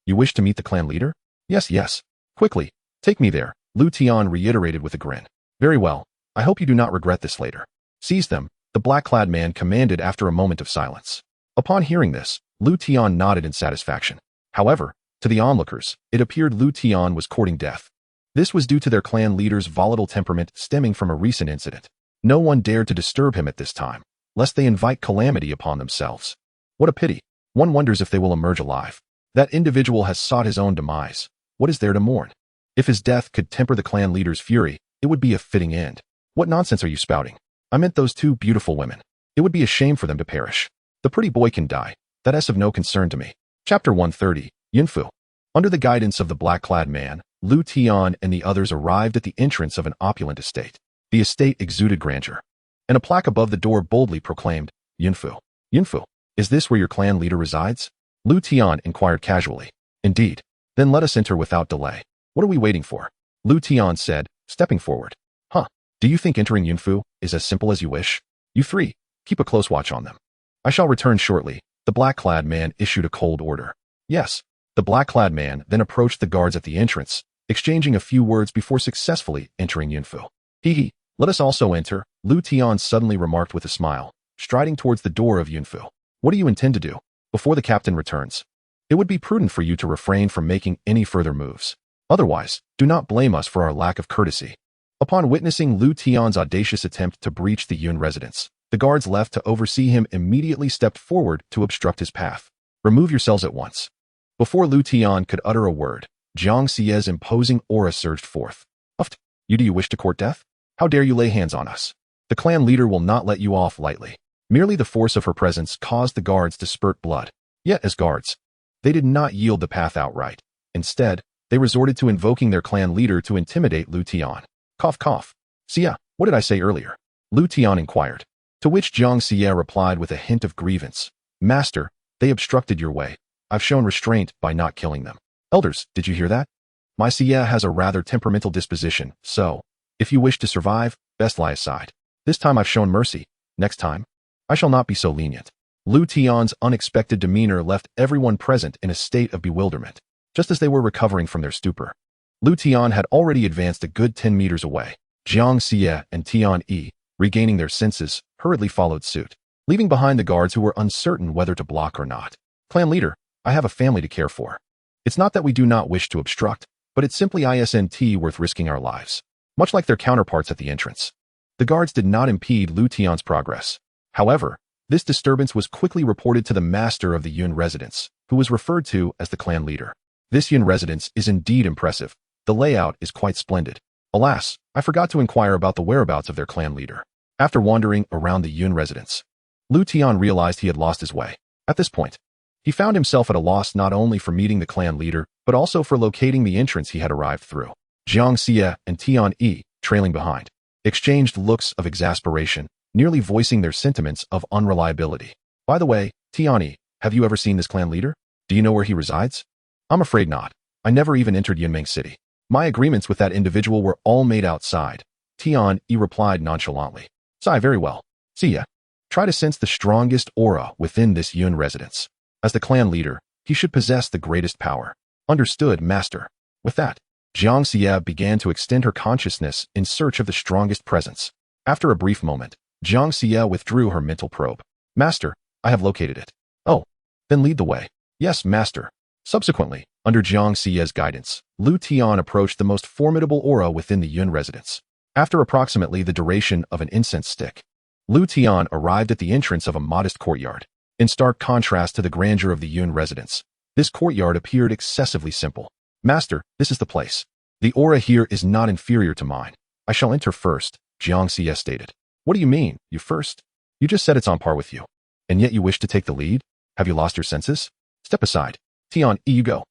You wish to meet the clan leader? Yes. Quickly, take me there, Liutian reiterated with a grin. Very well, I hope you do not regret this later. Seize them, the black-clad man commanded after a moment of silence. Upon hearing this, Liutian nodded in satisfaction. However, to the onlookers, it appeared Liutian was courting death. This was due to their clan leader's volatile temperament stemming from a recent incident. No one dared to disturb him at this time, lest they invite calamity upon themselves. What a pity. One wonders if they will emerge alive. That individual has sought his own demise. What is there to mourn? If his death could temper the clan leader's fury, it would be a fitting end. What nonsense are you spouting? I meant those two beautiful women. It would be a shame for them to perish. The pretty boy can die. That is of no concern to me. Chapter 130, Yunfu. Under the guidance of the black-clad man, Liutian and the others arrived at the entrance of an opulent estate. The estate exuded grandeur, and a plaque above the door boldly proclaimed, Yunfu. Yunfu, is this where your clan leader resides? Liutian inquired casually. Indeed. Then let us enter without delay. What are we waiting for? Liutian said, stepping forward. Do you think entering Yunfu is as simple as you wish? You three, keep a close watch on them. I shall return shortly. The black-clad man issued a cold order. Yes. The black-clad man then approached the guards at the entrance, exchanging a few words before successfully entering Yunfu. Hee, let us also enter, Liutian suddenly remarked with a smile, striding towards the door of Yunfu. What do you intend to do? Before the captain returns, it would be prudent for you to refrain from making any further moves. Otherwise, do not blame us for our lack of courtesy. Upon witnessing Liutian's audacious attempt to breach the Yun residence, the guards left to oversee him immediately stepped forward to obstruct his path. Remove yourselves at once. Before Liutian could utter a word, Xianxia's imposing aura surged forth. Do you wish to court death? How dare you lay hands on us? The clan leader will not let you off lightly. Merely the force of her presence caused the guards to spurt blood. Yet as guards, They did not yield the path outright. Instead, they resorted to invoking their clan leader to intimidate Liutian. Cough cough. Xia, what did I say earlier? Liutian inquired. To which Xianxia replied with a hint of grievance. Master, they obstructed your way. I've shown restraint by not killing them. Elders, did you hear that? My Xia has a rather temperamental disposition, so, if you wish to survive, best lie aside. This time I've shown mercy. Next time, I shall not be so lenient. Liutian's unexpected demeanor left everyone present in a state of bewilderment, just as they were recovering from their stupor. Liutian had already advanced a good 10 meters away. Xianxia and Tian Yi, regaining their senses, hurriedly followed suit, leaving behind the guards who were uncertain whether to block or not. Clan leader, I have a family to care for. It's not that we do not wish to obstruct, but it's simply isn't worth risking our lives. Much like their counterparts at the entrance. The guards did not impede Liutian's progress. However, this disturbance was quickly reported to the master of the Yun residence, who was referred to as the clan leader. This Yun residence is indeed impressive. The layout is quite splendid. Alas, I forgot to inquire about the whereabouts of their clan leader. After wandering around the Yun residence, Liutian realized he had lost his way. At this point, he found himself at a loss not only for meeting the clan leader, but also for locating the entrance he had arrived through. Xianxia and Tian Yi, trailing behind, exchanged looks of exasperation, nearly voicing their sentiments of unreliability. By the way, Tian Yi, have you ever seen this clan leader? Do you know where he resides? I'm afraid not. I never even entered Yunmeng City. My agreements with that individual were all made outside. Tian Yi replied nonchalantly. Sigh, very well. Xia, try to sense the strongest aura within this Yun residence. As the clan leader, he should possess the greatest power. Understood, master. With that, Xianxia began to extend her consciousness in search of the strongest presence. After a brief moment, Xianxia withdrew her mental probe. Master, I have located it. Oh, then lead the way. Yes, master. Subsequently, under Xianxia's guidance, Liutian approached the most formidable aura within the Yun residence. After approximately the duration of an incense stick, Liutian arrived at the entrance of a modest courtyard. In stark contrast to the grandeur of the Yun residence, this courtyard appeared excessively simple. Master, this is the place. The aura here is not inferior to mine. I shall enter first, Xianxia stated. What do you mean, you first? You just said it's on par with you. And yet you wish to take the lead? Have you lost your senses? Step aside. Tian Yi, you go.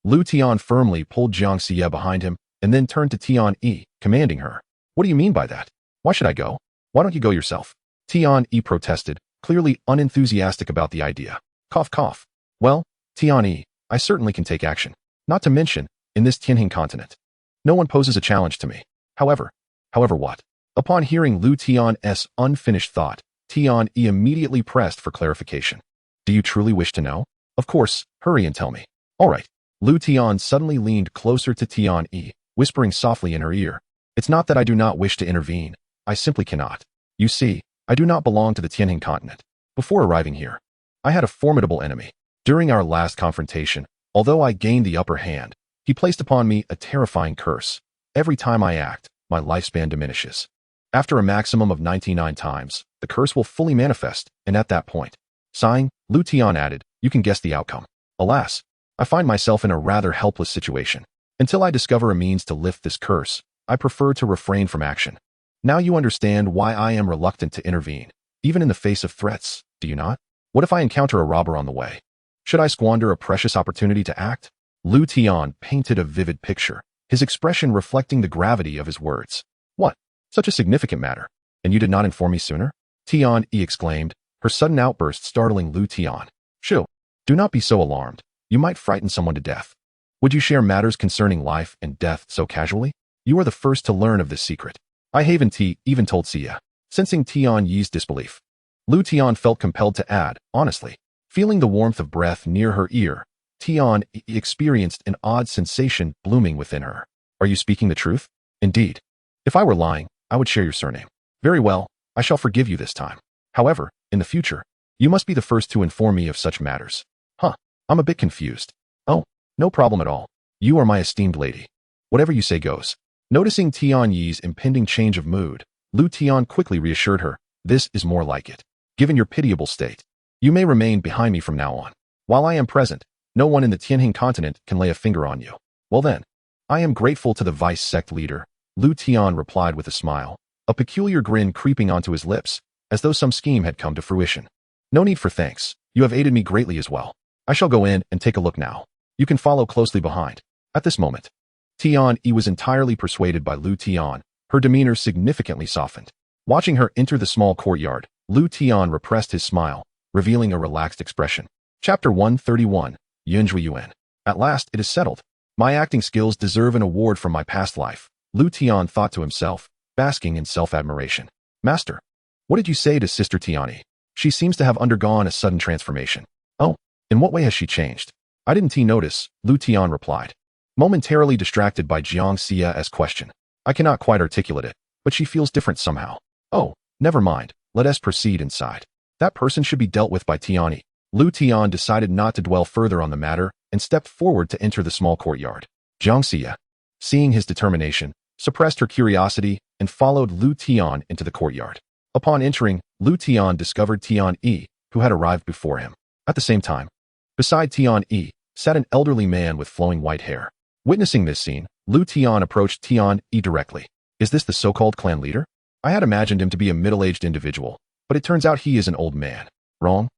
Liutian firmly pulled Xianxia behind him and then turned to Tian Yi, commanding her. What do you mean by that? Why should I go? Why don't you go yourself? Tian Yi protested, clearly unenthusiastic about the idea. Cough cough. Well, Tian Yi, I certainly can take action. Not to mention, in this Tianhing continent, no one poses a challenge to me. However what? Upon hearing Liutian's unfinished thought, Tian Yi immediately pressed for clarification. Do you truly wish to know? Of course, hurry and tell me. All right. Liutian suddenly leaned closer to Tian Yi, whispering softly in her ear. It's not that I do not wish to intervene. I simply cannot. You see, I do not belong to the Tianhing continent. Before arriving here, I had a formidable enemy. During our last confrontation, although I gained the upper hand, he placed upon me a terrifying curse. Every time I act, my lifespan diminishes. After a maximum of 99 times, the curse will fully manifest, and at that point, sighing, Liutian added, you can guess the outcome. Alas, I find myself in a rather helpless situation. Until I discover a means to lift this curse, I prefer to refrain from action. Now you understand why I am reluctant to intervene, even in the face of threats, do you not? What if I encounter a robber on the way? Should I squander a precious opportunity to act? Liutian painted a vivid picture, his expression reflecting the gravity of his words. What? Such a significant matter. And you did not inform me sooner? Tian Yi exclaimed, her sudden outburst startling Liutian. Shoo, do not be so alarmed. You might frighten someone to death. Would you share matters concerning life and death so casually? You are the first to learn of this secret. I haven't even told Xia. Sensing Tian Yi's disbelief, Liutian felt compelled to add, honestly. Feeling the warmth of breath near her ear, Tian Yi experienced an odd sensation blooming within her. Are you speaking the truth? Indeed. If I were lying, I would share your surname. Very well, I shall forgive you this time. However, in the future, you must be the first to inform me of such matters. Huh, I'm a bit confused. Oh, no problem at all. You are my esteemed lady. Whatever you say goes. Noticing Tian Yi's impending change of mood, Liutian quickly reassured her, this is more like it. Given your pitiable state, you may remain behind me from now on. While I am present, no one in the Tianhing continent can lay a finger on you. Well then, I am grateful to the vice sect leader, Liutian replied with a smile, a peculiar grin creeping onto his lips, as though some scheme had come to fruition. No need for thanks, you have aided me greatly as well. I shall go in and take a look now. You can follow closely behind. At this moment, Tian-yi was entirely persuaded by Liutian. Her demeanor significantly softened. Watching her enter the small courtyard, Liutian repressed his smile, revealing a relaxed expression. Chapter 131, Yuan. At last, it is settled. My acting skills deserve an award from my past life, Liutian thought to himself, basking in self-admiration. Master, what did you say to Sister Tian-yi? She seems to have undergone a sudden transformation. Oh, in what way has she changed? I didn't notice, Liutian replied, momentarily distracted by Xianxia's question. I cannot quite articulate it, but she feels different somehow. Oh, never mind, let us proceed inside. That person should be dealt with by Tian-yi. Liutian decided not to dwell further on the matter and stepped forward to enter the small courtyard. Xianxia, seeing his determination, suppressed her curiosity and followed Liutian into the courtyard. Upon entering, Liutian discovered Tian-yi, who had arrived before him. At the same time, beside Tian-yi, sat an elderly man with flowing white hair. Witnessing this scene, Liutian approached Tian-yi directly. Is this the so-called clan leader? I had imagined him to be a middle-aged individual, but it turns out he is an old man. Wrong?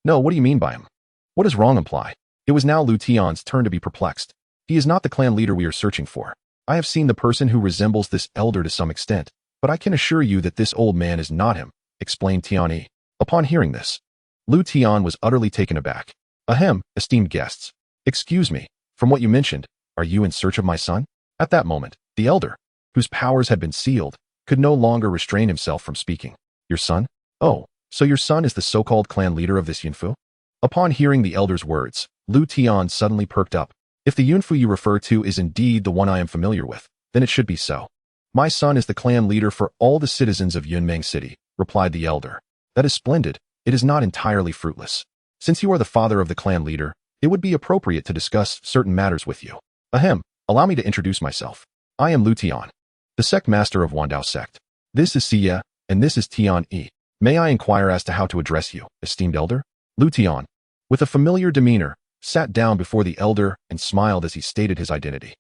No, what do you mean by him? What does wrong imply? It was now Liutian's turn to be perplexed. He is not the clan leader we are searching for. I have seen the person who resembles this elder to some extent, but I can assure you that this old man is not him, explained Tian-yi. Upon hearing this, Liutian was utterly taken aback. Ahem, esteemed guests. Excuse me, from what you mentioned, are you in search of my son? At that moment, the elder, whose powers had been sealed, could no longer restrain himself from speaking. Your son? Oh, so your son is the so-called clan leader of this Yunfu? Upon hearing the elder's words, Liutian suddenly perked up. If the Yunfu you refer to is indeed the one I am familiar with, then it should be so. My son is the clan leader for all the citizens of Yunmeng City, replied the elder. That is splendid. It is not entirely fruitless. Since you are the father of the clan leader, it would be appropriate to discuss certain matters with you. Ahem, allow me to introduce myself. I am Liutian, the sect master of Dao Sect. This is Xia, and this is Tian-yi. May I inquire as to how to address you, esteemed elder? Liutian, with a familiar demeanor, sat down before the elder and smiled as he stated his identity.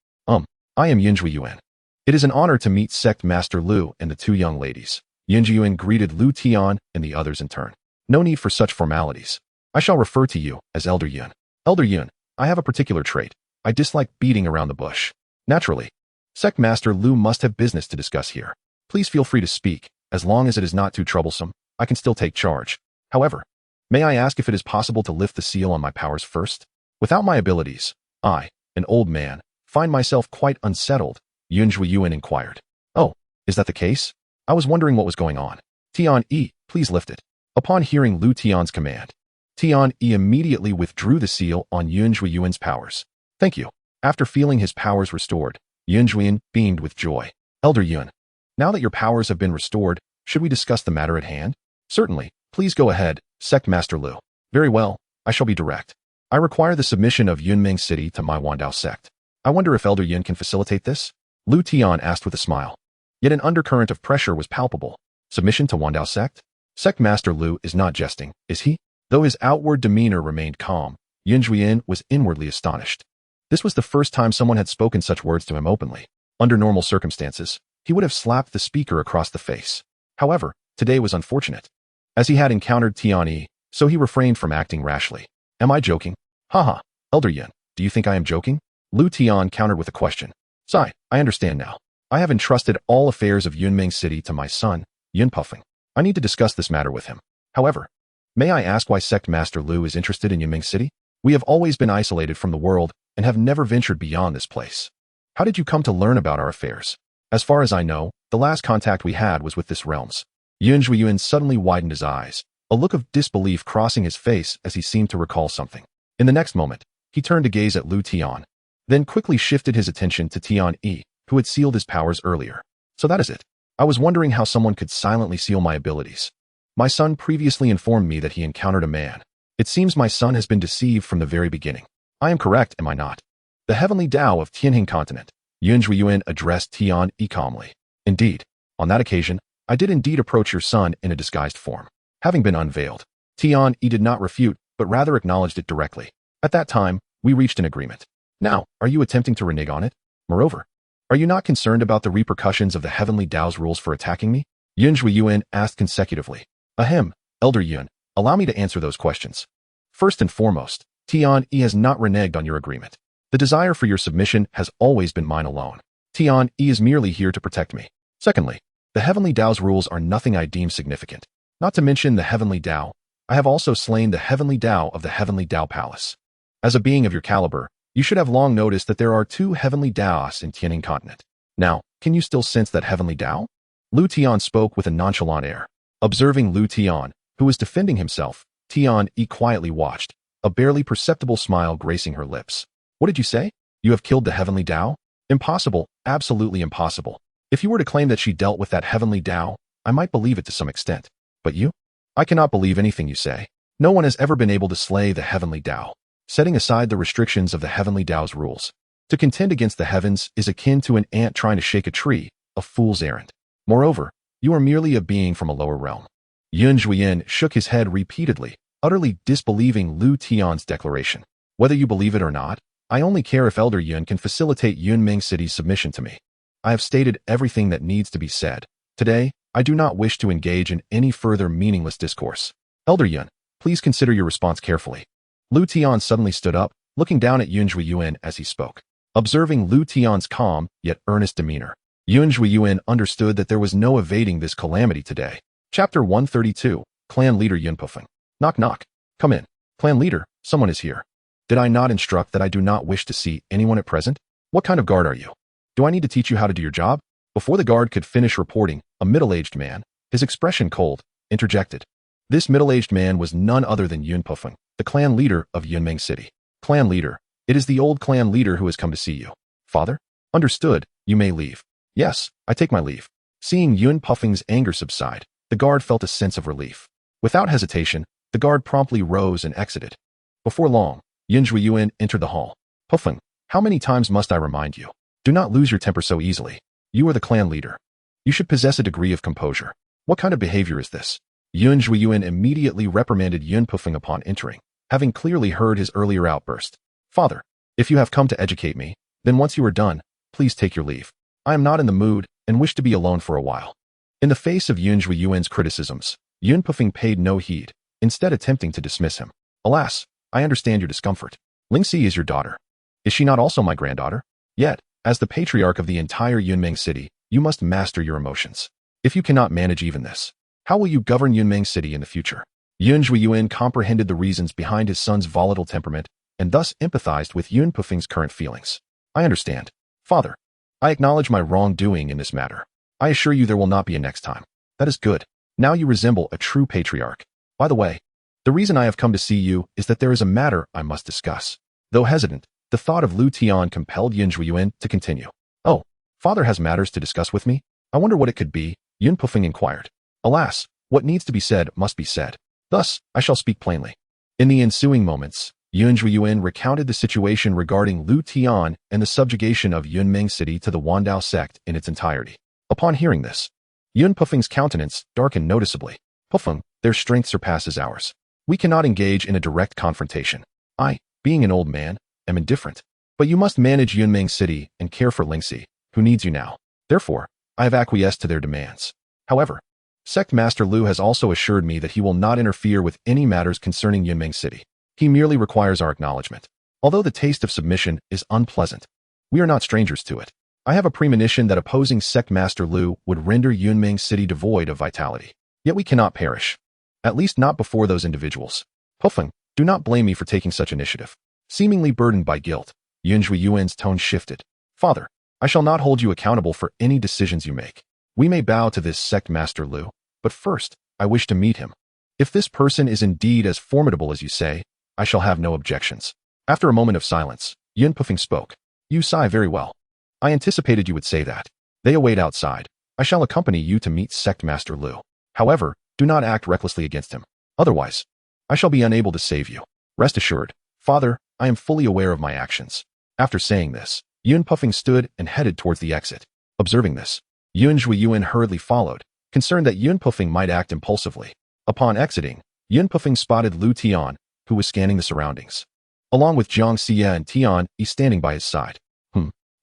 I am Yuan. It is an honor to meet Sect Master Liu and the two young ladies. Yuan greeted Liutian and the others in turn. No need for such formalities. I shall refer to you as Elder Yun. Elder Yun, I have a particular trait. I dislike beating around the bush. Naturally, Sect Master Liu must have business to discuss here. Please feel free to speak. As long as it is not too troublesome, I can still take charge. However, may I ask if it is possible to lift the seal on my powers first? Without my abilities, I, an old man, find myself quite unsettled, Yuan inquired. Oh, is that the case? I was wondering what was going on. Tian-yi, please lift it. Upon hearing Liutian's command, Tian-yi immediately withdrew the seal on Yuan's powers. Thank you. After feeling his powers restored, Yuan beamed with joy. Elder Yun, now that your powers have been restored, should we discuss the matter at hand? Certainly, please go ahead, Sect Master Liu. Very well, I shall be direct. I require the submission of Yunmeng City to my Dao Sect. I wonder if Elder Yun can facilitate this? Liutian asked with a smile. Yet an undercurrent of pressure was palpable. Submission to Dao Sect? Sect Master Liu is not jesting, is he? Though his outward demeanor remained calm, Yuan was inwardly astonished. This was the first time someone had spoken such words to him openly. Under normal circumstances, he would have slapped the speaker across the face. However, today was unfortunate. As he had encountered Tian-yi, so he refrained from acting rashly. Am I joking? Haha, Elder Yun, do you think I am joking? Liutian countered with a question. Sigh, I understand now. I have entrusted all affairs of Yunmeng City to my son, Yun Puffing. I need to discuss this matter with him. However, may I ask why Sect Master Liu is interested in Yunmeng City? We have always been isolated from the world and have never ventured beyond this place. How did you come to learn about our affairs? As far as I know, the last contact we had was with this realms. Yuan suddenly widened his eyes, a look of disbelief crossing his face as he seemed to recall something. In the next moment, he turned to gaze at Liutian, then quickly shifted his attention to Tian-yi, who had sealed his powers earlier. So that is it. I was wondering how someone could silently seal my abilities. My son previously informed me that he encountered a man. It seems my son has been deceived from the very beginning. I am correct, am I not? The heavenly Tao of Tianheng continent. Yuan addressed Tian-yi calmly. Indeed, on that occasion, I did indeed approach your son in a disguised form. Having been unveiled, Tian-yi did not refute, but rather acknowledged it directly. At that time, we reached an agreement. Now, are you attempting to renege on it? Moreover, are you not concerned about the repercussions of the heavenly Tao's rules for attacking me? Yuan asked consecutively. Ahem, Elder Yun, allow me to answer those questions. First and foremost, Tian E has not reneged on your agreement. The desire for your submission has always been mine alone. Tian E is merely here to protect me. Secondly, the Heavenly Dao's rules are nothing I deem significant. Not to mention the Heavenly Dao, I have also slain the Heavenly Dao of the Heavenly Dao Palace. As a being of your caliber, you should have long noticed that there are 2 Heavenly Daos in Tianing Continent. Now, can you still sense that Heavenly Dao? Liutian spoke with a nonchalant air. Observing Liutian, who was defending himself, Tian E quietly watched, a barely perceptible smile gracing her lips. What did you say? You have killed the Heavenly Dao? Impossible, absolutely impossible. If you were to claim that she dealt with that Heavenly Dao, I might believe it to some extent. But you? I cannot believe anything you say. No one has ever been able to slay the Heavenly Dao. Setting aside the restrictions of the Heavenly Dao's rules, to contend against the heavens is akin to an ant trying to shake a tree, a fool's errand. Moreover, you are merely a being from a lower realm. Yun Zhuiyin shook his head repeatedly, utterly disbelieving Lu Tian's declaration. Whether you believe it or not, I only care if Elder Yun can facilitate Yunming City's submission to me. I have stated everything that needs to be said. Today, I do not wish to engage in any further meaningless discourse. Elder Yun, please consider your response carefully. Lu Tian suddenly stood up, looking down at Yun Zhuiyin as he spoke. Observing Lu Tian's calm, yet earnest demeanor, Yun Zhuiyin understood that there was no evading this calamity today. Chapter 132, Clan Leader Yun Pufeng. Knock knock. Come in. Clan Leader, someone is here. Did I not instruct that I do not wish to see anyone at present? What kind of guard are you? Do I need to teach you how to do your job? Before the guard could finish reporting, a middle-aged man, his expression cold, interjected. This middle-aged man was none other than Yun Pufeng, the clan leader of Yunming City. Clan leader, it is the old clan leader who has come to see you. Father? Understood, you may leave. Yes, I take my leave. Seeing Yun Pufeng's anger subside, the guard felt a sense of relief. Without hesitation, the guard promptly rose and exited. Before long, Yun Zhuiyin entered the hall. Pufeng, how many times must I remind you? Do not lose your temper so easily. You are the clan leader. You should possess a degree of composure. What kind of behavior is this? Yun Zhuiyin immediately reprimanded Yun Pufeng upon entering, having clearly heard his earlier outburst. Father, if you have come to educate me, then once you are done, please take your leave. I am not in the mood and wish to be alone for a while. In the face of Yun Zhuiyin's criticisms, Yun Pufeng paid no heed, instead attempting to dismiss him. Alas, I understand your discomfort. Lingxi is your daughter. Is she not also my granddaughter? Yet, as the patriarch of the entire Yunming City, you must master your emotions. If you cannot manage even this, how will you govern Yunming City in the future? Yun Zhuiyin comprehended the reasons behind his son's volatile temperament and thus empathized with Yun Pufeng's current feelings. I understand. Father, I acknowledge my wrongdoing in this matter. I assure you there will not be a next time. That is good. Now you resemble a true patriarch. By the way, the reason I have come to see you is that there is a matter I must discuss. Though hesitant, the thought of Lu Tian compelled Yun Zhuiyin to continue. Oh, father has matters to discuss with me? I wonder what it could be, Yun Pufeng inquired. Alas, what needs to be said must be said. Thus, I shall speak plainly. In the ensuing moments, Yun Zhuiyin recounted the situation regarding Lu Tian and the subjugation of Yunming City to the Liao Sect in its entirety. Upon hearing this, Yun Pufeng's countenance darkened noticeably. Pufeng, their strength surpasses ours. We cannot engage in a direct confrontation. I, being an old man, am indifferent. But you must manage Yunming City and care for Lingxi, who needs you now. Therefore, I have acquiesced to their demands. However, Sect Master Lu has also assured me that he will not interfere with any matters concerning Yunming City. He merely requires our acknowledgement. Although the taste of submission is unpleasant, we are not strangers to it. I have a premonition that opposing Sect Master Lu would render Yunming City devoid of vitality. Yet we cannot perish. At least not before those individuals. Pufeng, do not blame me for taking such initiative. Seemingly burdened by guilt, Yun Zhuiyin's tone shifted. Father, I shall not hold you accountable for any decisions you make. We may bow to this Sect Master Lu, but first, I wish to meet him. If this person is indeed as formidable as you say, I shall have no objections. After a moment of silence, Yun Pufeng spoke. You sigh very well. I anticipated you would say that. They await outside. I shall accompany you to meet Sect Master Lu. However, do not act recklessly against him. Otherwise, I shall be unable to save you. Rest assured, Father, I am fully aware of my actions. After saying this, Yun Pufeng stood and headed towards the exit. Observing this, Yun Zhuiyin hurriedly followed, concerned that Yun Pufeng might act impulsively. Upon exiting, Yun Pufeng spotted Lu Tian, who was scanning the surroundings. Along with xianxia and Tian, he standing by his side.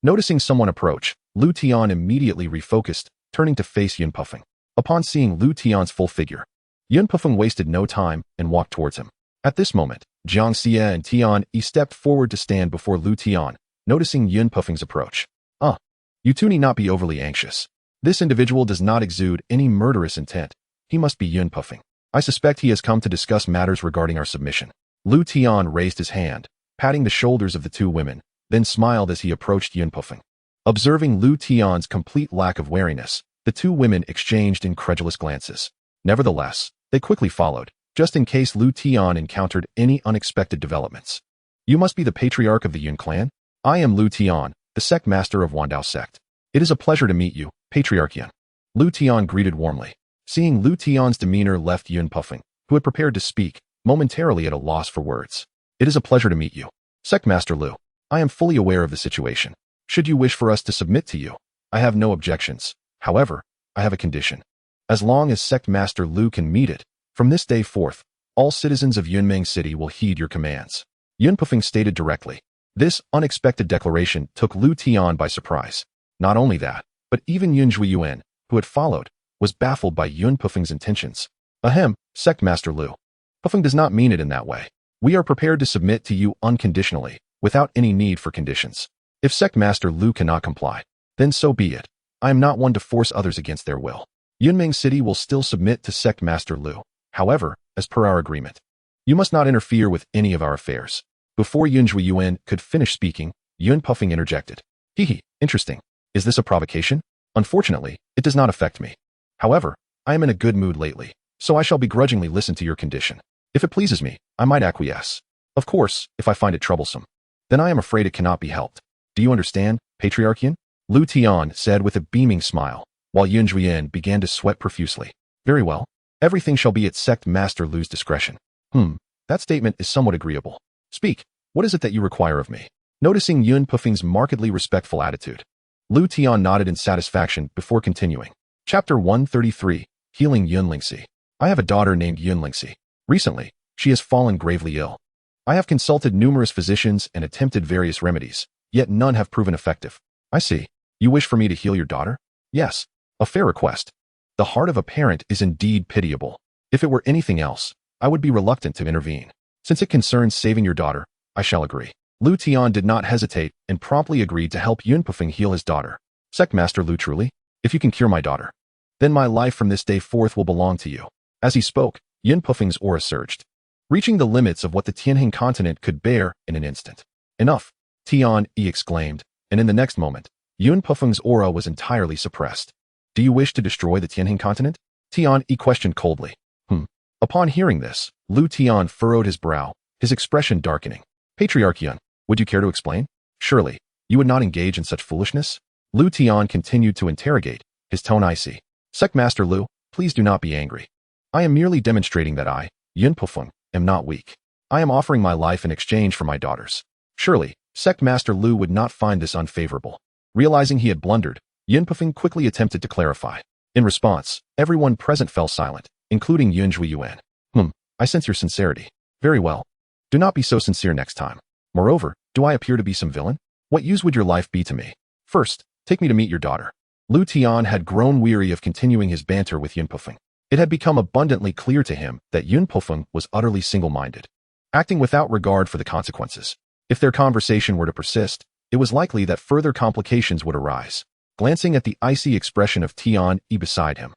Noticing someone approach, Lu Tian immediately refocused, turning to face Yun Pufeng. Upon seeing Lu Tian's full figure, Yun Pufeng wasted no time and walked towards him. At this moment, Xianxia and Tian stepped forward to stand before Liutian, noticing Yun Puffing's approach. You two need not be overly anxious. This individual does not exude any murderous intent. He must be Yun Puffing. I suspect he has come to discuss matters regarding our submission. Liutian raised his hand, patting the shoulders of the two women, then smiled as he approached Yun Puffing. Observing Liutian's complete lack of wariness, the two women exchanged incredulous glances. Nevertheless, they quickly followed, just in case Liutian encountered any unexpected developments. You must be the patriarch of the Yun clan? I am Liutian, the sect master of Dao Sect. It is a pleasure to meet you, Patriarch Yun. Liutian greeted warmly. Seeing Liutian's demeanor left Yun Puffing, who had prepared to speak, momentarily at a loss for words. It is a pleasure to meet you. Sect Master Liu, I am fully aware of the situation. Should you wish for us to submit to you, I have no objections. However, I have a condition. As long as Sect Master Liu can meet it, from this day forth, all citizens of Yunmeng City will heed your commands. Yun Puffing stated directly. This unexpected declaration took Liutian by surprise. Not only that, but even Yun Zhuiyuan, who had followed, was baffled by Yun Puffing's intentions. Ahem, Sect Master Liu. Puffing does not mean it in that way. We are prepared to submit to you unconditionally, without any need for conditions. If Sect Master Liu cannot comply, then so be it. I am not one to force others against their will. Yunmeng City will still submit to Sect Master Liu. However, as per our agreement, you must not interfere with any of our affairs. Before Yun Zhuiyuan could finish speaking, Yun Puffing interjected. Interesting. Is this a provocation? Unfortunately, it does not affect me. However, I am in a good mood lately, so I shall begrudgingly listen to your condition. If it pleases me, I might acquiesce. Of course, if I find it troublesome, then I am afraid it cannot be helped. Do you understand, Patriarch Yun? Liutian said with a beaming smile, while Yun Zhuiyuan began to sweat profusely. Very well. Everything shall be at Sect Master Liu's discretion. That statement is somewhat agreeable. Speak, what is it that you require of me? Noticing Yun Puffing's markedly respectful attitude, Liutian nodded in satisfaction before continuing. Chapter 133, Healing Yunlingxi. I have a daughter named Yunlingxi. Recently, she has fallen gravely ill. I have consulted numerous physicians and attempted various remedies, yet none have proven effective. I see. You wish for me to heal your daughter? Yes. A fair request. The heart of a parent is indeed pitiable. If it were anything else, I would be reluctant to intervene. Since it concerns saving your daughter, I shall agree. Liutian did not hesitate and promptly agreed to help Yun Puffing heal his daughter. Sect Master Liu, truly? If you can cure my daughter, then my life from this day forth will belong to you. As he spoke, Yun Puffing's aura surged, reaching the limits of what the Tianhe continent could bear in an instant. Enough! Tian exclaimed, and in the next moment, Yun Puffing's aura was entirely suppressed. Do you wish to destroy the Tianhe continent? Tian questioned coldly. Upon hearing this, Liutian furrowed his brow, his expression darkening. Patriarch Yun, would you care to explain? Surely, you would not engage in such foolishness? Liutian continued to interrogate, his tone icy. Sect Master Liu, please do not be angry. I am merely demonstrating that I, Yun Puffing, am not weak. I am offering my life in exchange for my daughter's. Surely, Sect Master Liu would not find this unfavorable. Realizing he had blundered, Yun Puffing quickly attempted to clarify. In response, everyone present fell silent, including Yun Zhuiyuan. I sense your sincerity. Very well. Do not be so sincere next time. Moreover, do I appear to be some villain? What use would your life be to me? First, take me to meet your daughter. Liutian had grown weary of continuing his banter with Yun Puffing. It had become abundantly clear to him that Yun Puffing was utterly single-minded, acting without regard for the consequences. If their conversation were to persist, it was likely that further complications would arise. Glancing at the icy expression of Tian beside him,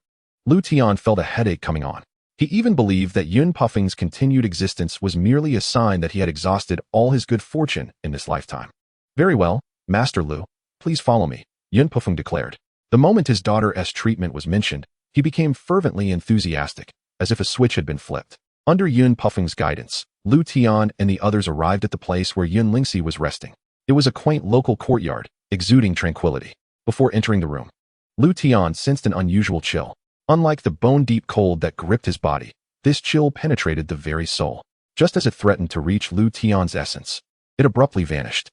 Liutian felt a headache coming on. He even believed that Yun Puffing's continued existence was merely a sign that he had exhausted all his good fortune in this lifetime. Very well, Master Liu, please follow me, Yun Puffing declared. The moment his daughter's treatment was mentioned, he became fervently enthusiastic, as if a switch had been flipped. Under Yun Puffing's guidance, Liutian and the others arrived at the place where Yunlingxi was resting. It was a quaint local courtyard, exuding tranquility. Before entering the room, Liutian sensed an unusual chill. Unlike the bone-deep cold that gripped his body, this chill penetrated the very soul. Just as it threatened to reach Liutian's essence, it abruptly vanished.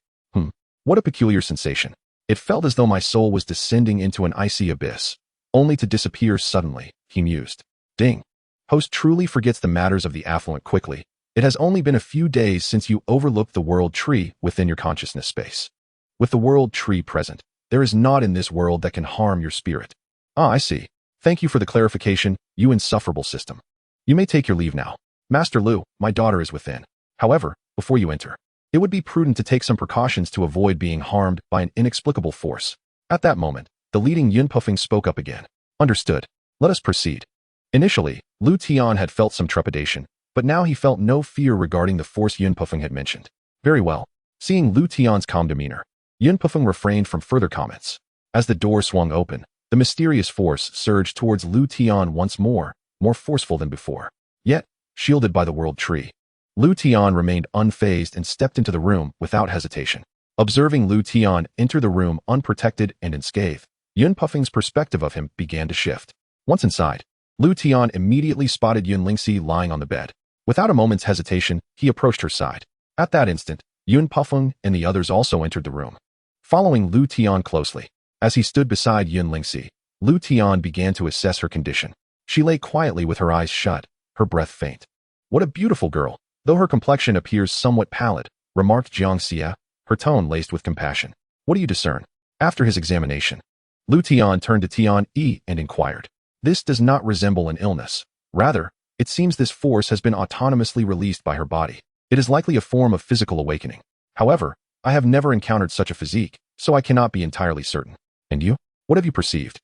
What a peculiar sensation. It felt as though my soul was descending into an icy abyss, only to disappear suddenly, he mused. Ding. Host truly forgets the matters of the affluent quickly. It has only been a few days since you overlooked the world tree within your consciousness space. With the world tree present, there is naught in this world that can harm your spirit. I see. Thank you for the clarification, you insufferable system. You may take your leave now. Master Lu, my daughter is within. However, before you enter, it would be prudent to take some precautions to avoid being harmed by an inexplicable force. At that moment, the leading Yunpufeng spoke up again. Understood. Let us proceed. Initially, Liutian had felt some trepidation, but now he felt no fear regarding the force Yunpufeng had mentioned. Very well. Seeing Liutian's calm demeanor, Yunpufeng refrained from further comments. As the door swung open, the mysterious force surged towards Liutian once more forceful than before. Yet, shielded by the world tree, Liutian remained unfazed and stepped into the room without hesitation. Observing Liutian enter the room unprotected and unscathed, Yunpufeng's perspective of him began to shift. Once inside, Liutian immediately spotted Xianxia lying on the bed. Without a moment's hesitation, he approached her side. At that instant, Yunpufeng and the others also entered the room. Following Liutian closely, as he stood beside Xianxia, Liutian began to assess her condition. She lay quietly with her eyes shut, her breath faint. What a beautiful girl, though her complexion appears somewhat pallid, remarked Xianxia, her tone laced with compassion. What do you discern? After his examination, Liutian turned to Tian-Yi and inquired. This does not resemble an illness. Rather, it seems this force has been autonomously released by her body. It is likely a form of physical awakening. However, I have never encountered such a physique, so I cannot be entirely certain. And you? What have you perceived?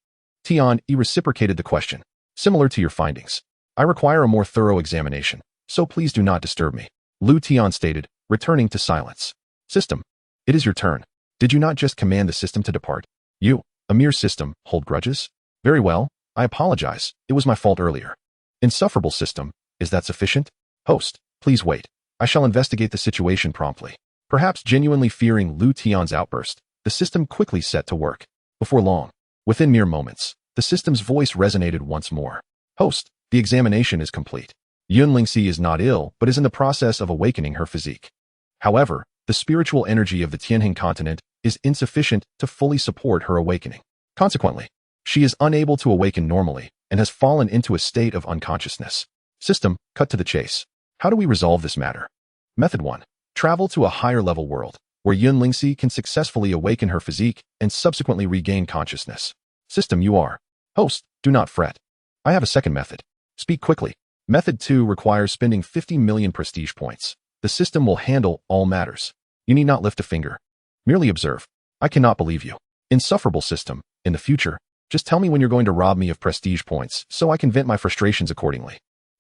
Tian-Yi reciprocated the question. Similar to your findings. I require a more thorough examination, so please do not disturb me. Liutian stated, returning to silence. System. It is your turn. Did you not just command the system to depart? You, a mere system, hold grudges? Very well, I apologize, it was my fault earlier. Insufferable system, is that sufficient? Host, please wait. I shall investigate the situation promptly. Perhaps genuinely fearing Liutian's outburst, the system quickly set to work. Before long, within mere moments, the system's voice resonated once more. Host, the examination is complete. Xianxia is not ill, but is in the process of awakening her physique. However, the spiritual energy of the Tianhe continent is insufficient to fully support her awakening. Consequently, she is unable to awaken normally and has fallen into a state of unconsciousness. System, cut to the chase. How do we resolve this matter? Method 1. Travel to a higher level world, where Xianxia can successfully awaken her physique and subsequently regain consciousness. System, you are. Host, do not fret. I have a second method. Speak quickly. Method 2 requires spending 50 million prestige points. The system will handle all matters. You need not lift a finger. Merely observe. I cannot believe you. Insufferable system, in the future, just tell me when you're going to rob me of prestige points so I can vent my frustrations accordingly.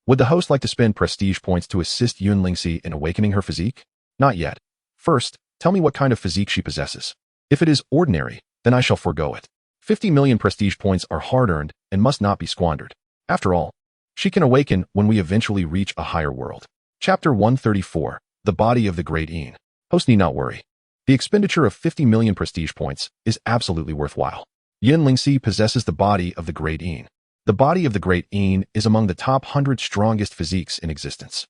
Would the host like to spend prestige points to assist Xianxia in awakening her physique? Not yet. First, tell me what kind of physique she possesses. If it is ordinary, then I shall forego it. 50 million prestige points are hard-earned and must not be squandered. After all, she can awaken when we eventually reach a higher world. Chapter 134, The Body of the Great Yin. Host need not worry. The expenditure of 50 million prestige points is absolutely worthwhile. Xianxia possesses the body of the Great Yin. The body of the Great Yin is among the top 100 strongest physiques in existence.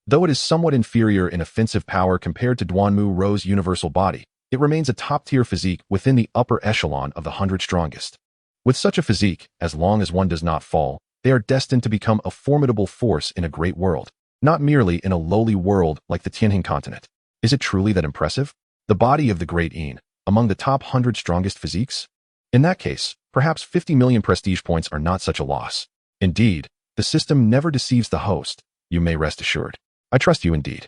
Though it is somewhat inferior in offensive power compared to Duanmu Ro's universal body, it remains a top-tier physique within the upper echelon of the 100 strongest. With such a physique, as long as one does not fall, they are destined to become a formidable force in a great world, not merely in a lowly world like the Tianhe continent. Is it truly that impressive? The body of the Great Yin, among the top 100 strongest physiques? In that case, perhaps 50 million prestige points are not such a loss. Indeed, the system never deceives the host, you may rest assured. I trust you indeed.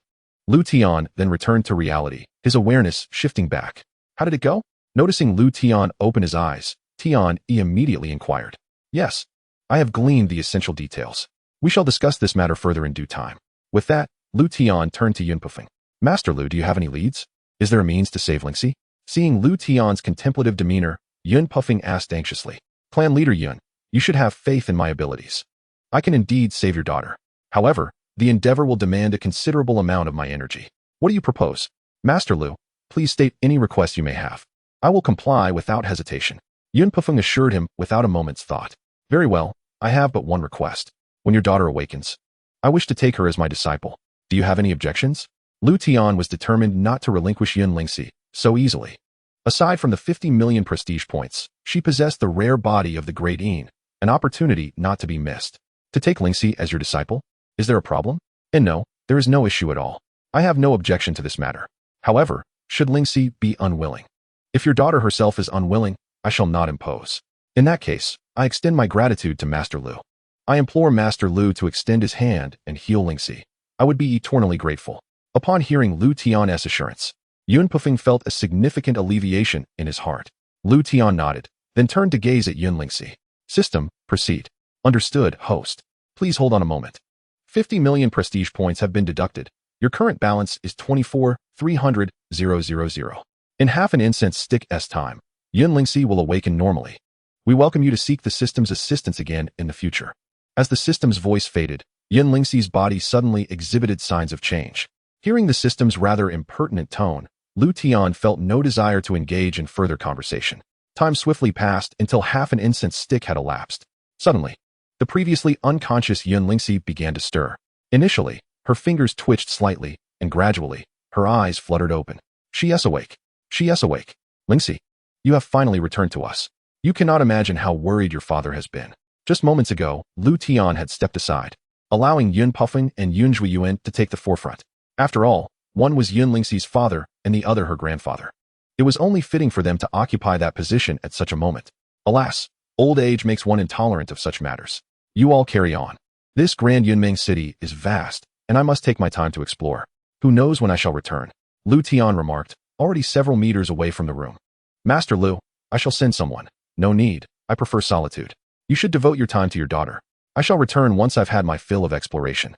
Liutian then returned to reality, his awareness shifting back. How did it go? Noticing Liutian open his eyes, Tian-Yi immediately inquired. Yes, I have gleaned the essential details. We shall discuss this matter further in due time. With that, Liutian turned to Yunpufeng. Master Lu, do you have any leads? Is there a means to save Xianxia? Seeing Liutian's contemplative demeanor, Yunpufeng asked anxiously. Clan leader Yun, you should have faith in my abilities. I can indeed save your daughter. However, the endeavor will demand a considerable amount of my energy. What do you propose? Master Lu, please state any request you may have. I will comply without hesitation. Yunpufeng assured him without a moment's thought. Very well, I have but one request. When your daughter awakens, I wish to take her as my disciple. Do you have any objections? Liutian was determined not to relinquish Xianxia so easily. Aside from the 50 million prestige points, she possessed the rare body of the Great Yin, an opportunity not to be missed. To take Xianxia as your disciple? Is there a problem? And no, there is no issue at all. I have no objection to this matter. However, should Xianxia be unwilling? If your daughter herself is unwilling, I shall not impose. In that case, I extend my gratitude to Master Lu. I implore Master Lu to extend his hand and heal Xianxia. I would be eternally grateful. Upon hearing Liutian's assurance, Yun Pufeng felt a significant alleviation in his heart. Liutian nodded, then turned to gaze at Yun Lingxi. System, proceed. Understood, host. Please hold on a moment. 50 million prestige points have been deducted. Your current balance is 24,300,000. In half an incense stick's time, Yun Lingxi will awaken normally. We welcome you to seek the system's assistance again in the future. As the system's voice faded, Yun Lingxi's body suddenly exhibited signs of change. Hearing the system's rather impertinent tone, Liutian felt no desire to engage in further conversation. Time swiftly passed until half an incense stick had elapsed. Suddenly, the previously unconscious Yun Lingxi began to stir. Initially, her fingers twitched slightly, and gradually, her eyes fluttered open. She is awake. She is awake. Lingxi, you have finally returned to us. You cannot imagine how worried your father has been. Just moments ago, Liutian had stepped aside, allowing Yun Pufeng and Yun Zhuiyuan to take the forefront. After all, one was Yun Lingxi's father and the other her grandfather. It was only fitting for them to occupy that position at such a moment. Alas, old age makes one intolerant of such matters. You all carry on. This grand Yunming city is vast, and I must take my time to explore. Who knows when I shall return? Liutian remarked, already several meters away from the room. Master Liu, I shall send someone. No need, I prefer solitude. You should devote your time to your daughter. I shall return once I've had my fill of exploration.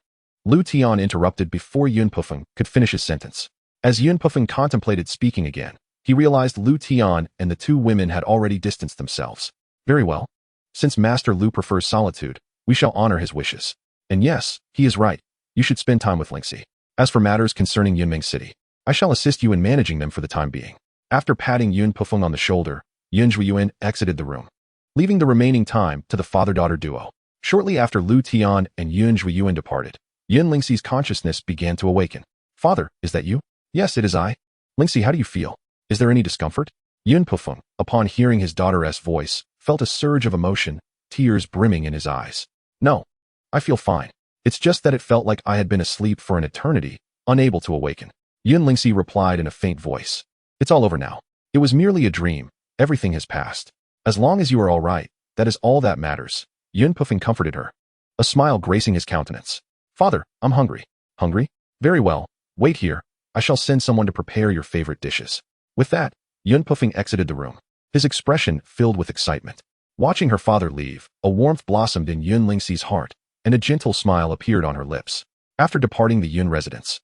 Liutian interrupted before Yun Pufeng could finish his sentence. As Yun Pufeng contemplated speaking again, he realized Liutian and the two women had already distanced themselves. Very well. Since Master Liu prefers solitude, we shall honor his wishes. And yes, he is right. You should spend time with Lingxi. As for matters concerning Yunming City, I shall assist you in managing them for the time being. After patting Yun Pufeng on the shoulder, Yun Zhuiyuan exited the room, leaving the remaining time to the father-daughter duo. Shortly after Liutian and Yun Zhuiyuan departed, Yun Lingxi's consciousness began to awaken. Father, is that you? Yes, it is I. Lingxi, how do you feel? Is there any discomfort? Yun Pufeng, upon hearing his daughter's voice, felt a surge of emotion, tears brimming in his eyes. No, I feel fine. It's just that it felt like I had been asleep for an eternity, unable to awaken. Yun Lingxi replied in a faint voice. It's all over now. It was merely a dream. Everything has passed. As long as you are all right, that is all that matters. Yun Pufeng comforted her, a smile gracing his countenance. Father, I'm hungry. Hungry? Very well. Wait here. I shall send someone to prepare your favorite dishes. With that, Yun Pufeng exited the room, his expression filled with excitement. Watching her father leave, a warmth blossomed in Yun Lingxi's heart, and a gentle smile appeared on her lips. After departing the Yun residence,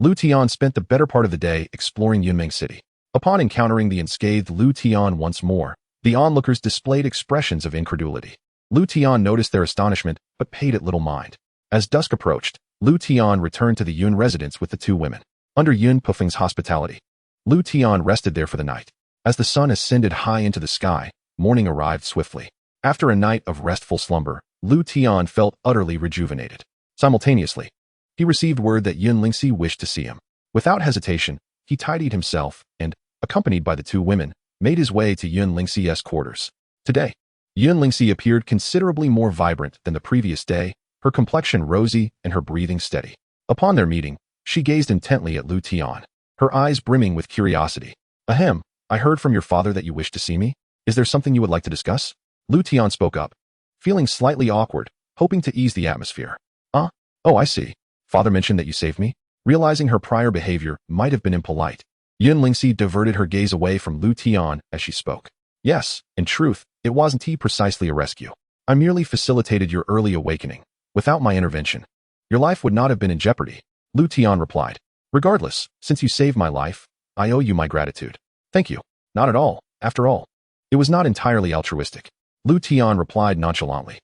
Liutian spent the better part of the day exploring Yunming City. Upon encountering the unscathed Liutian once more, the onlookers displayed expressions of incredulity. Liutian noticed their astonishment, but paid it little mind. As dusk approached, Liutian returned to the Yun residence with the two women. Under Yun Pufeng's hospitality, Liutian rested there for the night. As the sun ascended high into the sky, morning arrived swiftly. After a night of restful slumber, Liutian felt utterly rejuvenated. Simultaneously, he received word that Yun Lingxi wished to see him. Without hesitation, he tidied himself and, accompanied by the two women, made his way to Yun Lingxi's quarters. Today, Yun Lingxi appeared considerably more vibrant than the previous day, her complexion rosy and her breathing steady. Upon their meeting, she gazed intently at Liutian, her eyes brimming with curiosity. Ahem, I heard from your father that you wished to see me. Is there something you would like to discuss? Liutian spoke up, feeling slightly awkward, hoping to ease the atmosphere. Oh, I see. Father mentioned that you saved me. Realizing her prior behavior might have been impolite, Yun Lingxi diverted her gaze away from Liutian as she spoke. Yes, in truth, it wasn't precisely a rescue. I merely facilitated your early awakening. Without my intervention, your life would not have been in jeopardy. Liutian replied. Regardless, since you saved my life, I owe you my gratitude. Thank you. Not at all, after all. It was not entirely altruistic. Liutian replied nonchalantly.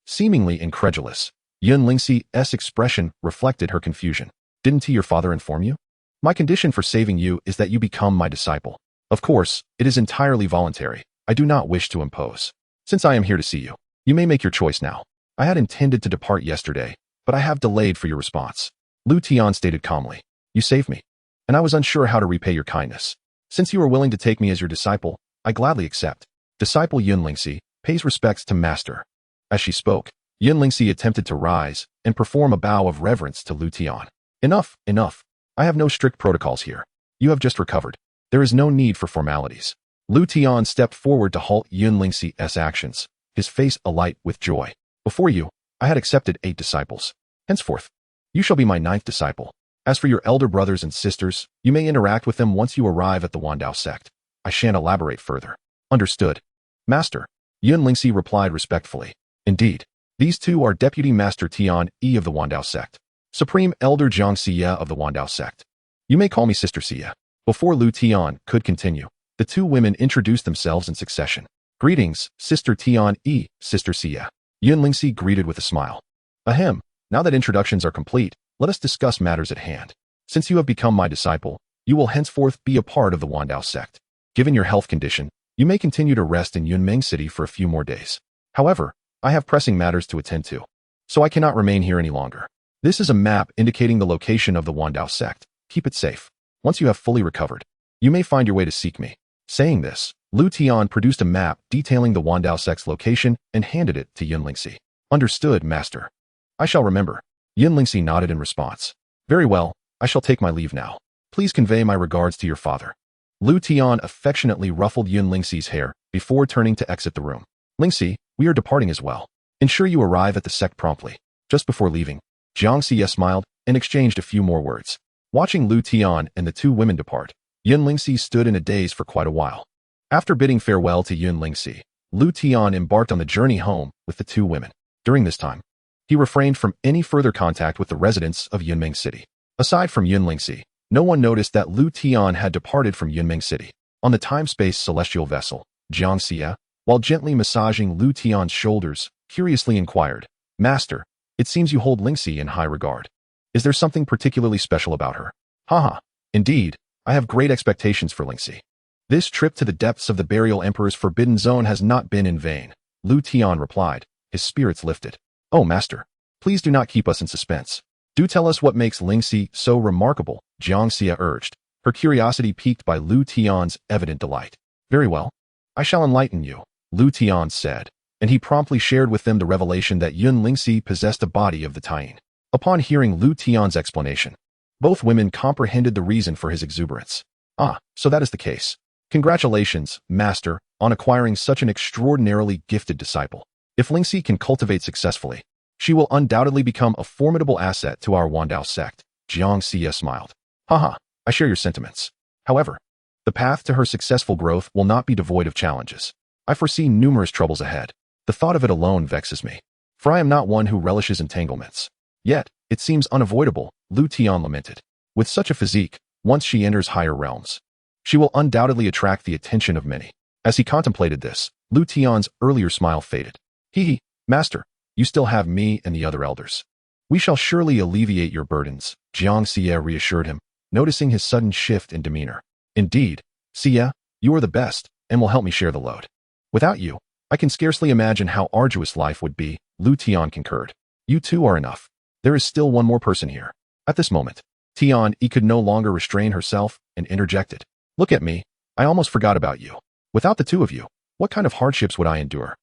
Seemingly incredulous, Yun Lingxi's expression reflected her confusion. Didn't your father inform you? My condition for saving you is that you become my disciple. Of course, it is entirely voluntary. I do not wish to impose. Since I am here to see you, you may make your choice now. I had intended to depart yesterday, but I have delayed for your response. Liutian stated calmly. You saved me, and I was unsure how to repay your kindness. Since you are willing to take me as your disciple, I gladly accept. Disciple Yun Lingxi pays respects to master. As she spoke, Yun Lingxi attempted to rise and perform a bow of reverence to Liutian. Enough, enough. I have no strict protocols here. You have just recovered. There is no need for formalities. Liutian stepped forward to halt Yun Lingxi's actions, his face alight with joy. Before you, I had accepted 8 disciples. Henceforth, You shall be my 9th disciple. As for your elder brothers and sisters, you may interact with them once you arrive at the Dao Sect. I shan't elaborate further. Understood. Master. Xianxia replied respectfully. Indeed. These two are Deputy Master Tian of the Dao Sect, Supreme Elder Xianxia of the Dao Sect. You may call me Sister Xia. Before Liutian could continue, the two women introduced themselves in succession. Greetings, Sister Tian Sister Xia. Xianxia greeted with a smile. Ahem, now that introductions are complete, let us discuss matters at hand. Since you have become my disciple, you will henceforth be a part of the Dao Sect. Given your health condition, you may continue to rest in Yunmeng City for a few more days. However, I have pressing matters to attend to, so I cannot remain here any longer. This is a map indicating the location of the Dao Sect. Keep it safe. Once you have fully recovered, you may find your way to seek me. Saying this, Liutian produced a map detailing the Dao Sect's location and handed it to Xianxia. Understood, Master. I shall remember. Xianxia nodded in response. Very well, I shall take my leave now. Please convey my regards to your father. Liutian affectionately ruffled Xianxia's hair before turning to exit the room. Lingxi, we are departing as well. Ensure you arrive at the sect promptly. Just before leaving, Xianxia smiled and exchanged a few more words. Watching Liutian and the two women depart, Xianxia stood in a daze for quite a while. After bidding farewell to Xianxia, Liutian embarked on the journey home with the two women. During this time, he refrained from any further contact with the residents of Yunmeng City. Aside from Xianxia, no one noticed that Liutian had departed from Yunmeng City. On the time-space celestial vessel, Xianxia, while gently massaging Liutian's shoulders, curiously inquired, Master, it seems you hold Lingxi in high regard. Is there something particularly special about her? Haha, indeed, I have great expectations for Lingxi. This trip to the depths of the Burial Emperor's forbidden zone has not been in vain, Liutian replied, his spirits lifted. Oh, Master, please do not keep us in suspense. Do tell us what makes Lingxi so remarkable, Xianxia urged, her curiosity piqued by Liutian's evident delight. Very well, I shall enlighten you, Liutian said, and he promptly shared with them the revelation that Xianxia possessed a body of the Taiyin. Upon hearing Liutian's explanation, both women comprehended the reason for his exuberance. Ah, so that is the case. Congratulations, Master, on acquiring such an extraordinarily gifted disciple. If Lingxi can cultivate successfully, she will undoubtedly become a formidable asset to our Dao Sect, Xianxia smiled. Haha, I share your sentiments. However, the path to her successful growth will not be devoid of challenges. I foresee numerous troubles ahead. The thought of it alone vexes me, for I am not one who relishes entanglements. Yet, it seems unavoidable, Liutian lamented. With such a physique, once she enters higher realms, she will undoubtedly attract the attention of many. As he contemplated this, Liutian's earlier smile faded. Hee, Master, you still have me and the other elders. We shall surely alleviate your burdens, Xianxia reassured him, noticing his sudden shift in demeanor. Indeed, Xia, you are the best, and will help me share the load. Without you, I can scarcely imagine how arduous life would be, Liutian concurred. You two are enough. There is still one more person here. At this moment, Tian could no longer restrain herself and interjected. Look at me, I almost forgot about you. Without the two of you, what kind of hardships would I endure?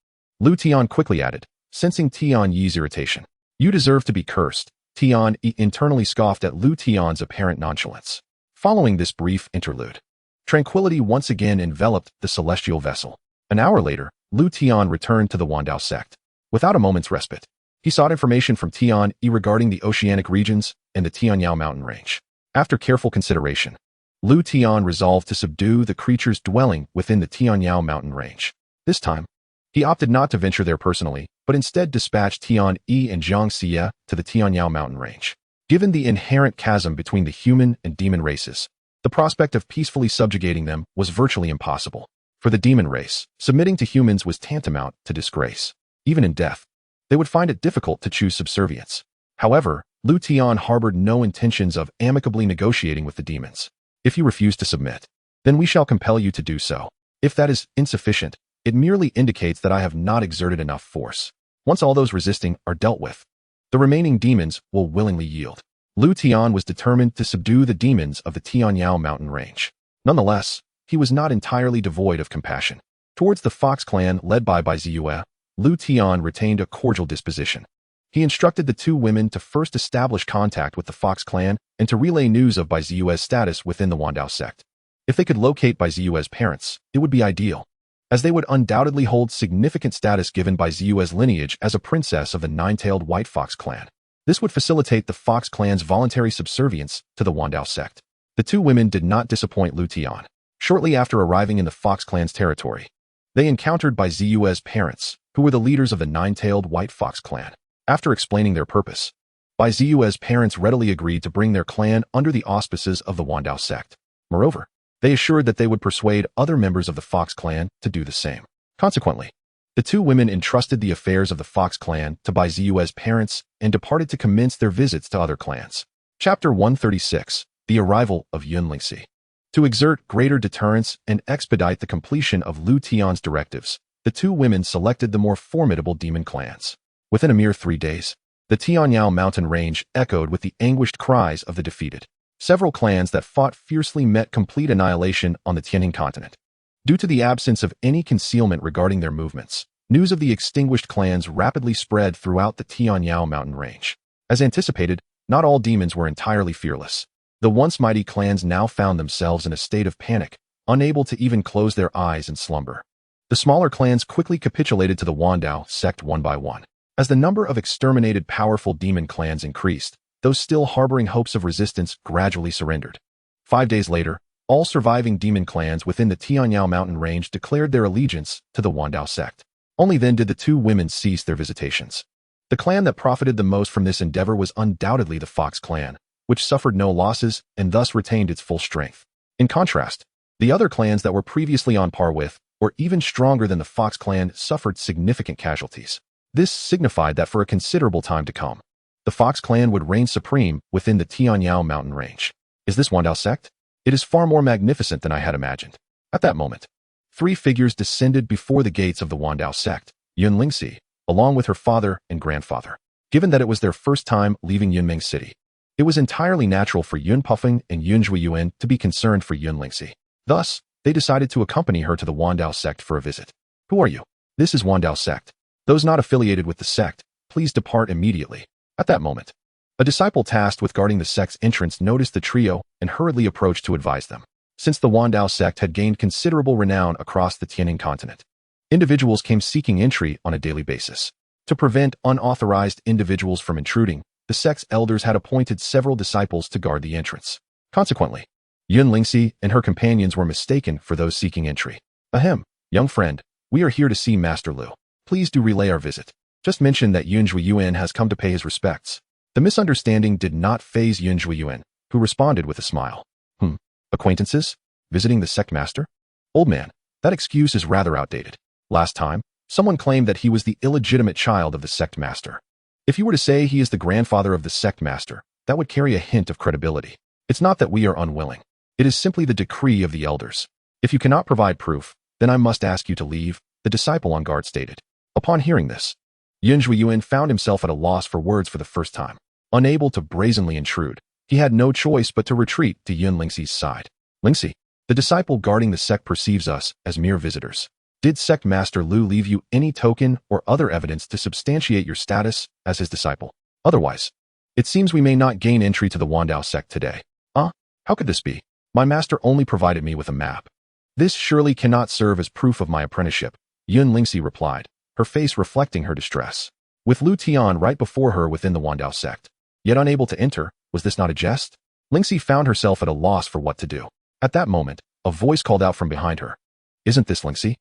Liutian quickly added, sensing Tian Yi's irritation. You deserve to be cursed. Tian internally scoffed at Liutian's apparent nonchalance. Following this brief interlude, tranquility once again enveloped the celestial vessel. An hour later, Liutian returned to the Dao Sect. Without a moment's respite, he sought information from Tian regarding the oceanic regions and the Tianyao mountain range. After careful consideration, Liutian resolved to subdue the creatures dwelling within the Tianyao mountain range. This time, he opted not to venture there personally, but instead dispatched Tian and Xianxia to the Tianyao mountain range. Given the inherent chasm between the human and demon races, the prospect of peacefully subjugating them was virtually impossible. For the demon race, submitting to humans was tantamount to disgrace. Even in death, they would find it difficult to choose subservience. However, Liutian harbored no intentions of amicably negotiating with the demons. If you refuse to submit, then we shall compel you to do so. If that is insufficient, it merely indicates that I have not exerted enough force. Once all those resisting are dealt with, the remaining demons will willingly yield. Liutian was determined to subdue the demons of the Tianyao mountain range. Nonetheless, he was not entirely devoid of compassion. Towards the Fox clan led by Ziue, Liutian retained a cordial disposition. He instructed the two women to first establish contact with the Fox clan and to relay news of Ziue's status within the Dao Sect. If they could locate Ziue's parents, it would be ideal, as they would undoubtedly hold significant status given Ziue's lineage as a princess of the nine-tailed White Fox clan. This would facilitate the Fox clan's voluntary subservience to the Dao Sect. The two women did not disappoint Liutian. Shortly after arriving in the Fox clan's territory, they encountered Bai Ziyue's parents, who were the leaders of the nine-tailed White Fox clan. After explaining their purpose, Bai Ziyue's parents readily agreed to bring their clan under the auspices of the Dao Sect. Moreover, they assured that they would persuade other members of the Fox clan to do the same. Consequently, the two women entrusted the affairs of the Fox clan to Bai Ziyue's parents and departed to commence their visits to other clans. Chapter 136. The Arrival of Xianxia. To exert greater deterrence and expedite the completion of Liutian's directives, the two women selected the more formidable demon clans. Within a mere 3 days, the Xianxiao mountain range echoed with the anguished cries of the defeated. Several clans that fought fiercely met complete annihilation on the Tianning continent. Due to the absence of any concealment regarding their movements, news of the extinguished clans rapidly spread throughout the Xianxiao mountain range. As anticipated, not all demons were entirely fearless. The once mighty clans now found themselves in a state of panic, unable to even close their eyes in slumber. The smaller clans quickly capitulated to the Dao Sect one by one. As the number of exterminated powerful demon clans increased, those still harboring hopes of resistance gradually surrendered. 5 days later, all surviving demon clans within the Xianxiao mountain range declared their allegiance to the Dao Sect. Only then did the two women cease their visitations. The clan that profited the most from this endeavor was undoubtedly the Fox clan, which suffered no losses and thus retained its full strength. In contrast, the other clans that were previously on par with, or even stronger than the Fox clan, suffered significant casualties. This signified that for a considerable time to come, the Fox clan would reign supreme within the Xianxiao mountain range. Is this Dao Sect? It is far more magnificent than I had imagined. At that moment, 3 figures descended before the gates of the Dao Sect, Xianxia, along with her father and grandfather. Given that it was their first time leaving Yunming City, it was entirely natural for Yun Puffing and Yun Zhuiyuan to be concerned for Xianxia. Thus, they decided to accompany her to the Dao Sect for a visit. Who are you? This is Dao Sect. Those not affiliated with the sect, please depart immediately. At that moment, a disciple tasked with guarding the sect's entrance noticed the trio and hurriedly approached to advise them. Since the Dao Sect had gained considerable renown across the Tianning continent, individuals came seeking entry on a daily basis. To prevent unauthorized individuals from intruding, the sect's elders had appointed several disciples to guard the entrance. Consequently, Xianxia and her companions were mistaken for those seeking entry. Ahem, young friend, we are here to see Master Liu. Please do relay our visit. Just mention that Yun Zhuiyuan has come to pay his respects. The misunderstanding did not faze Yun Zhuiyuan, who responded with a smile. Acquaintances? Visiting the sect master? Old man, that excuse is rather outdated. Last time, someone claimed that he was the illegitimate child of the sect master. If you were to say he is the grandfather of the sect master, that would carry a hint of credibility. It's not that we are unwilling. It is simply the decree of the elders. If you cannot provide proof, then I must ask you to leave, the disciple on guard stated. Upon hearing this, Yun Zhuiyuan found himself at a loss for words for the first time. Unable to brazenly intrude, he had no choice but to retreat to Xianxia's side. Lingxi, the disciple guarding the sect perceives us as mere visitors. Did Sect Master Liu leave you any token or other evidence to substantiate your status as his disciple? Otherwise, it seems we may not gain entry to the Dao Sect today. How could this be? My master only provided me with a map. This surely cannot serve as proof of my apprenticeship, Xianxia replied, her face reflecting her distress. With Liutian right before her within the Dao Sect, yet unable to enter, was this not a jest? Lingxi found herself at a loss for what to do. At that moment, a voice called out from behind her. Isn't this Lingxi?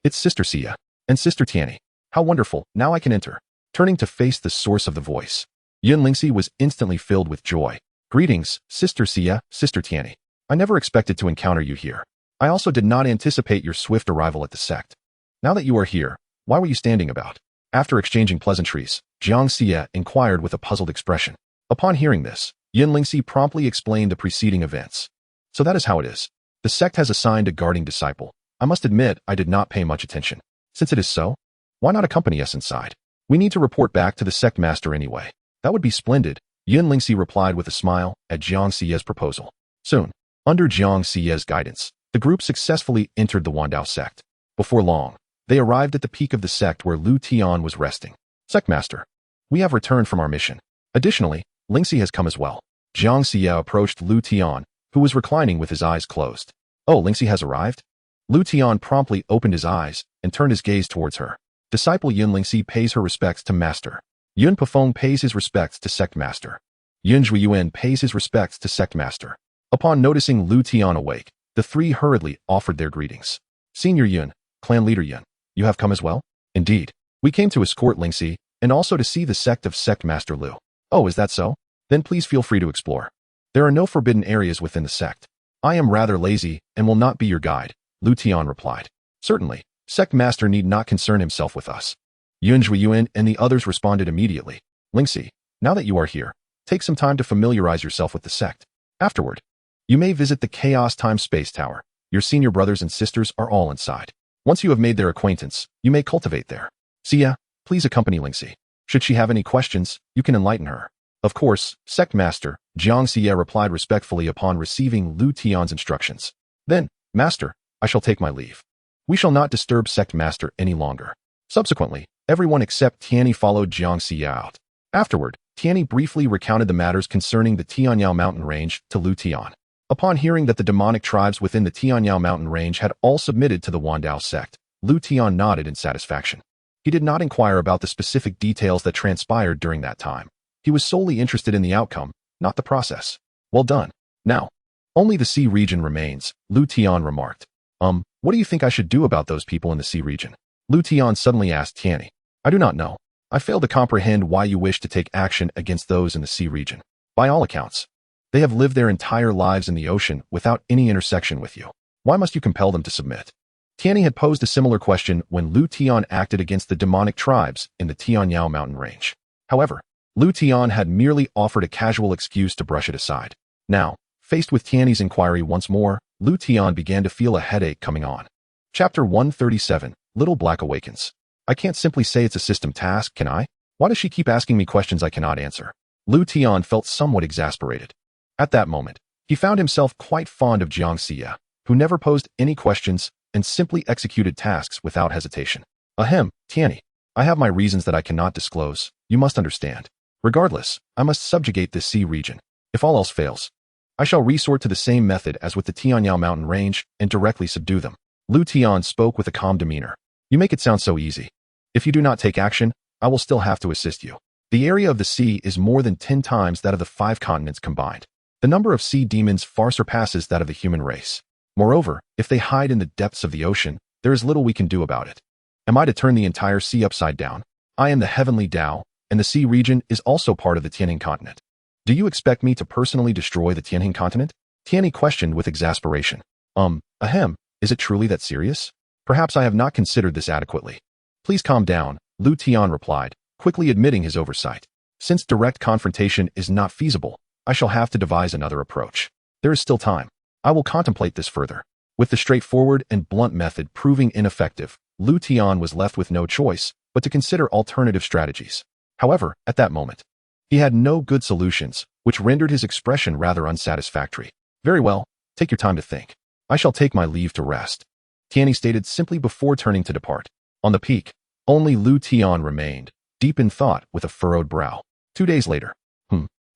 It's Sister Xia and Sister Tianni. How wonderful, now I can enter. Turning to face the source of the voice, Xianxia was instantly filled with joy. Greetings, Sister Xia, Sister Tianni. I never expected to encounter you here. I also did not anticipate your swift arrival at the sect. Now that you are here, why were you standing about? After exchanging pleasantries, Xianxia inquired with a puzzled expression. Upon hearing this, Xianxia promptly explained the preceding events. So that is how it is. The sect has assigned a guarding disciple. I must admit I did not pay much attention. Since it is so, why not accompany us inside? We need to report back to the sect master anyway. That would be splendid, Xianxia replied with a smile at Xianxia's proposal. Soon, under Xianxia's guidance, the group successfully entered the Dao Sect. Before long, they arrived at the peak of the sect where Liutian was resting. Sect master, we have returned from our mission. Additionally, Lingxi has come as well. Xianxia approached Liutian, who was reclining with his eyes closed. Oh, Lingxi has arrived? Liutian promptly opened his eyes and turned his gaze towards her. Disciple Xianxia pays her respects to master. Yun Pafeng pays his respects to Sect Master. Yun Zhuiyuan pays his respects to Sect Master. Upon noticing Liutian awake, the three hurriedly offered their greetings. Senior Yun, Clan Leader Yun, you have come as well? Indeed. We came to escort Lingxi, and also to see the sect of Sect Master Liu. Oh, is that so? Then please feel free to explore. There are no forbidden areas within the sect. I am rather lazy and will not be your guide, Liutian replied. Certainly, Sect Master need not concern himself with us. Yun Zhuiyuan and the others responded immediately. Lingxi, now that you are here, take some time to familiarize yourself with the sect. Afterward, you may visit the Chaos Time Space Tower. Your senior brothers and sisters are all inside. Once you have made their acquaintance, you may cultivate there. Xia, please accompany Lingxi. Should she have any questions, you can enlighten her. Of course, Sect Master, Xianxia replied respectfully upon receiving Liutian's instructions. Then, Master, I shall take my leave. We shall not disturb Sect Master any longer. Subsequently, everyone except Tianyi followed Xianxia out. Afterward, Tianyi briefly recounted the matters concerning the Tianyao mountain range to Liutian. Upon hearing that the demonic tribes within the Tianyao mountain range had all submitted to the Wandao sect, Liutian nodded in satisfaction. He did not inquire about the specific details that transpired during that time. He was solely interested in the outcome, not the process. Well done. Now, only the sea region remains, Liutian remarked. What do you think I should do about those people in the sea region? Liutian suddenly asked Tianyi. I do not know. I fail to comprehend why you wish to take action against those in the sea region. By all accounts, they have lived their entire lives in the ocean without any intersection with you. Why must you compel them to submit? Tianyi had posed a similar question when Liutian acted against the demonic tribes in the Tianyao mountain range. However, Liutian had merely offered a casual excuse to brush it aside. Now, faced with Tianyi's inquiry once more, Liutian began to feel a headache coming on. Chapter 137, Little Black Awakens. I can't simply say it's a system task, can I? Why does she keep asking me questions I cannot answer? Liutian felt somewhat exasperated. At that moment, he found himself quite fond of Xianxia, who never posed any questions and simply executed tasks without hesitation. Ahem, Tianyi, I have my reasons that I cannot disclose, you must understand. Regardless, I must subjugate this sea region. If all else fails, I shall resort to the same method as with the Tianyao mountain range and directly subdue them. Liutian spoke with a calm demeanor. You make it sound so easy. If you do not take action, I will still have to assist you. The area of the sea is more than 10 times that of the 5 continents combined. The number of sea demons far surpasses that of the human race. Moreover, if they hide in the depths of the ocean, there is little we can do about it. Am I to turn the entire sea upside down? I am the heavenly Dao, and the sea region is also part of the Tianjin continent. Do you expect me to personally destroy the Tianjin continent? Tianyi questioned with exasperation. Ahem, is it truly that serious? Perhaps I have not considered this adequately. Please calm down, Liutian replied, quickly admitting his oversight. Since direct confrontation is not feasible, I shall have to devise another approach. There is still time. I will contemplate this further. With the straightforward and blunt method proving ineffective, Liutian was left with no choice but to consider alternative strategies. However, at that moment, he had no good solutions, which rendered his expression rather unsatisfactory. Very well, take your time to think. I shall take my leave to rest, Tianyi stated simply before turning to depart. On the peak, only Liutian remained, deep in thought with a furrowed brow. 2 days later,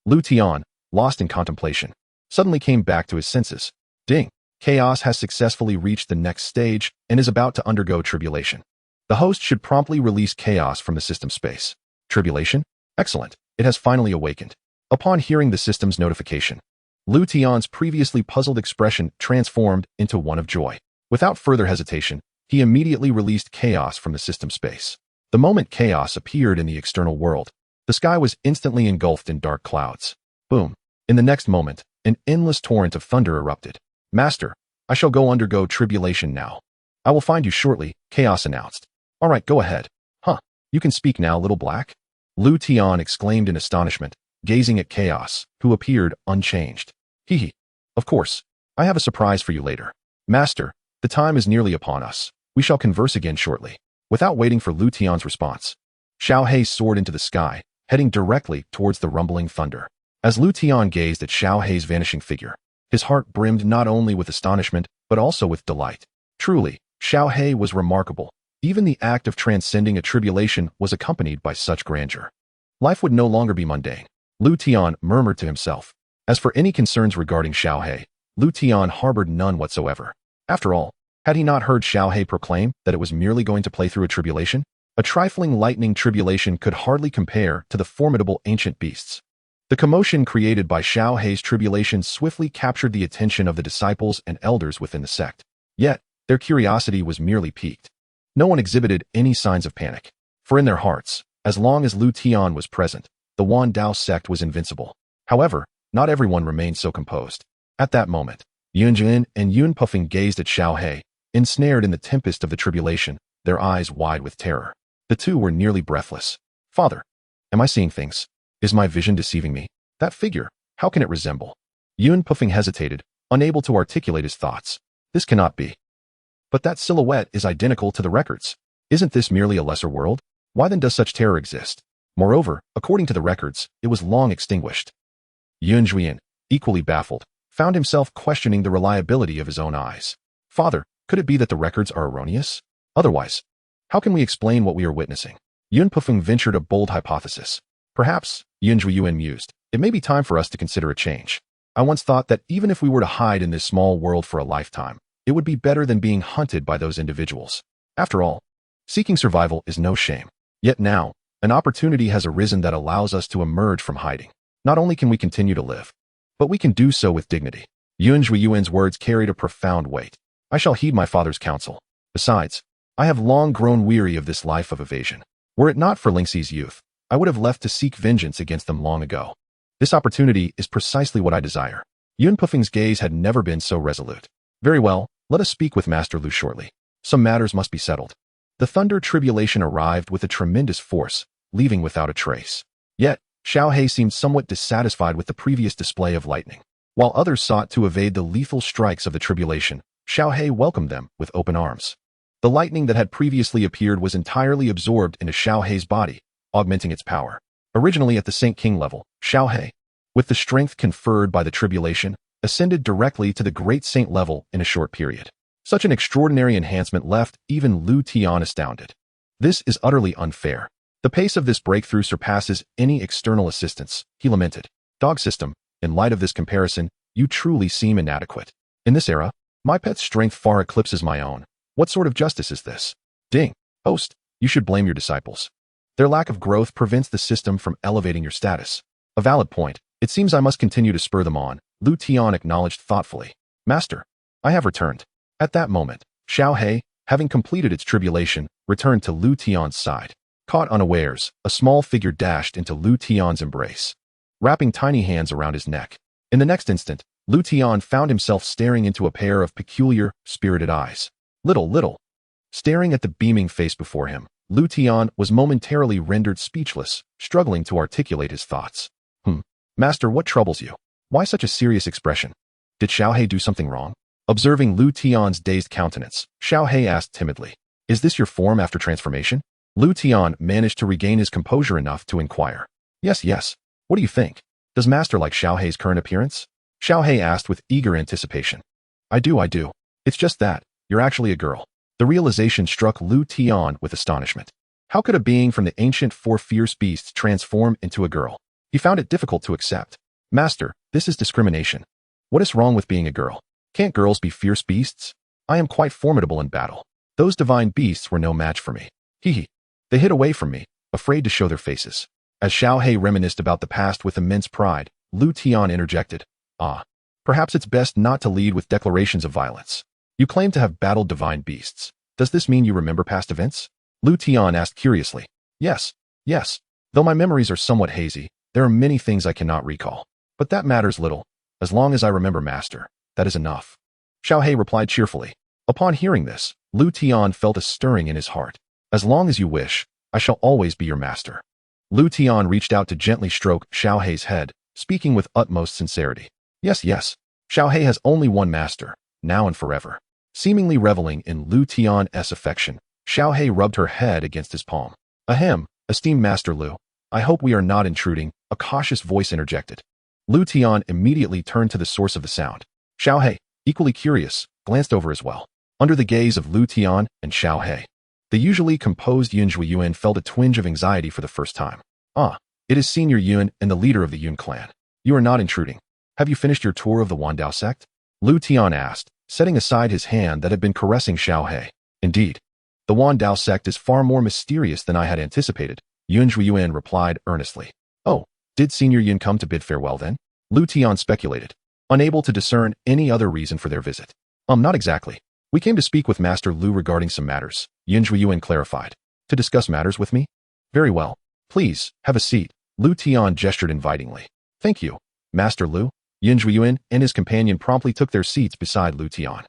Liutian, lost in contemplation, suddenly came back to his senses. Ding! Chaos has successfully reached the next stage and is about to undergo tribulation. The host should promptly release chaos from the system space. Tribulation? Excellent. It has finally awakened. Upon hearing the system's notification, Liutian's previously puzzled expression transformed into one of joy. Without further hesitation, he immediately released chaos from the system space. The moment chaos appeared in the external world, the sky was instantly engulfed in dark clouds. Boom. In the next moment, an endless torrent of thunder erupted. Master, I shall go undergo tribulation now. I will find you shortly, Chaos announced. All right, go ahead. You can speak now, little black? Liutian exclaimed in astonishment, gazing at Chaos, who appeared unchanged. Hee. Of course. I have a surprise for you later. Master, the time is nearly upon us. We shall converse again shortly. Without waiting for Liutian's response, Xiaohei soared into the sky, heading directly towards the rumbling thunder. As Liutian gazed at Xiaohei's vanishing figure, his heart brimmed not only with astonishment, but also with delight. Truly, Xiaohei was remarkable. Even the act of transcending a tribulation was accompanied by such grandeur. Life would no longer be mundane. Liutian murmured to himself. As for any concerns regarding Xiaohei, Liutian harbored none whatsoever. After all, had he not heard Xiaohei proclaim that it was merely going to play through a tribulation? A trifling lightning tribulation could hardly compare to the formidable ancient beasts. The commotion created by Xiao Hei's tribulation swiftly captured the attention of the disciples and elders within the sect. Yet, their curiosity was merely piqued. No one exhibited any signs of panic. For in their hearts, as long as Liutian was present, the Yuan Dao sect was invincible. However, not everyone remained so composed. At that moment, Yunjin and Yun Puffing gazed at Xiao Hei, ensnared in the tempest of the tribulation, their eyes wide with terror. The two were nearly breathless. Father, am I seeing things? Is my vision deceiving me? That figure, how can it resemble? Yun Puffing hesitated, unable to articulate his thoughts. This cannot be. But that silhouette is identical to the records. Isn't this merely a lesser world? Why then does such terror exist? Moreover, according to the records, it was long extinguished. Yun Juiyan, equally baffled, found himself questioning the reliability of his own eyes. Father, could it be that the records are erroneous? Otherwise, how can we explain what we are witnessing? Yun Puffing ventured a bold hypothesis. Perhaps, Yun Juiyan mused, it may be time for us to consider a change. I once thought that even if we were to hide in this small world for a lifetime, it would be better than being hunted by those individuals. After all, seeking survival is no shame. Yet now, an opportunity has arisen that allows us to emerge from hiding. Not only can we continue to live, but we can do so with dignity. Yun Juiyan's words carried a profound weight. I shall heed my father's counsel. Besides, I have long grown weary of this life of evasion. Were it not for Lingxi's youth, I would have left to seek vengeance against them long ago. This opportunity is precisely what I desire. Yun Puffing's gaze had never been so resolute. Very well, let us speak with Master Lu shortly. Some matters must be settled. The thunder tribulation arrived with a tremendous force, leaving without a trace. Yet, Xiao Hei seemed somewhat dissatisfied with the previous display of lightning. While others sought to evade the lethal strikes of the tribulation, Xiao Hei welcomed them with open arms. The lightning that had previously appeared was entirely absorbed into Xiao Hei's body, augmenting its power. Originally at the Saint King level, Xiao Hei, with the strength conferred by the tribulation, ascended directly to the Great Saint level in a short period. Such an extraordinary enhancement left even Liutian astounded. This is utterly unfair. The pace of this breakthrough surpasses any external assistance, he lamented. Dog system, in light of this comparison, you truly seem inadequate. In this era, my pet's strength far eclipses my own. What sort of justice is this? Ding. Host, you should blame your disciples. Their lack of growth prevents the system from elevating your status. A valid point. It seems I must continue to spur them on, Liutian acknowledged thoughtfully. Master, I have returned. At that moment, Xiao Hei, having completed its tribulation, returned to Liutian's side. Caught unawares, a small figure dashed into Liutian's embrace, wrapping tiny hands around his neck. In the next instant, Liutian found himself staring into a pair of peculiar, spirited eyes. Little. Staring at the beaming face before him, Liutian was momentarily rendered speechless, struggling to articulate his thoughts. Master, what troubles you? Why such a serious expression? Did Xiao Hei do something wrong? Observing Liutian's dazed countenance, Xiao Hei asked timidly, is this your form after transformation? Liutian managed to regain his composure enough to inquire. Yes. What do you think? Does Master like Xiao Hei's current appearance? Xiao Hei asked with eager anticipation. I do. It's just that, you're actually a girl. The realization struck Liutian with astonishment. How could a being from the ancient four fierce beasts transform into a girl? He found it difficult to accept. Master, this is discrimination. What is wrong with being a girl? Can't girls be fierce beasts? I am quite formidable in battle. Those divine beasts were no match for me. They hid away from me, afraid to show their faces. As Xiao Hei reminisced about the past with immense pride, Liutian interjected. Perhaps it's best not to lead with declarations of violence. You claim to have battled divine beasts. Does this mean you remember past events? Liutian asked curiously. Yes. Though my memories are somewhat hazy, there are many things I cannot recall. But that matters little. As long as I remember Master, that is enough. Xiao Hei replied cheerfully. Upon hearing this, Liutian felt a stirring in his heart. As long as you wish, I shall always be your master. Liutian reached out to gently stroke Xiao Hei's head, speaking with utmost sincerity. Yes. Xiao Hei has only one master, now and forever. Seemingly reveling in Liutian's affection, Xiao Hei rubbed her head against his palm. Ahem, esteemed Master Lu, I hope we are not intruding, a cautious voice interjected. Liutian immediately turned to the source of the sound. Xiao Hei, equally curious, glanced over as well. Under the gaze of Liutian and Xiao Hei, the usually composed Yun Juiyan felt a twinge of anxiety for the first time. It is Senior Yun and the leader of the Yun clan. You are not intruding. Have you finished your tour of the Yuan Dao Sect? Liutian asked, setting aside his hand that had been caressing Xiao Hei. Indeed. The Wan Dao sect is far more mysterious than I had anticipated, Yuan replied earnestly. Oh, did Senior Yun come to bid farewell then? Liutian speculated, unable to discern any other reason for their visit. Not exactly. We came to speak with Master Lu regarding some matters, Yuan clarified. To discuss matters with me? Very well. Please, have a seat. Liutian gestured invitingly. Thank you, Master Lu. Yuan and his companion promptly took their seats beside Liutian.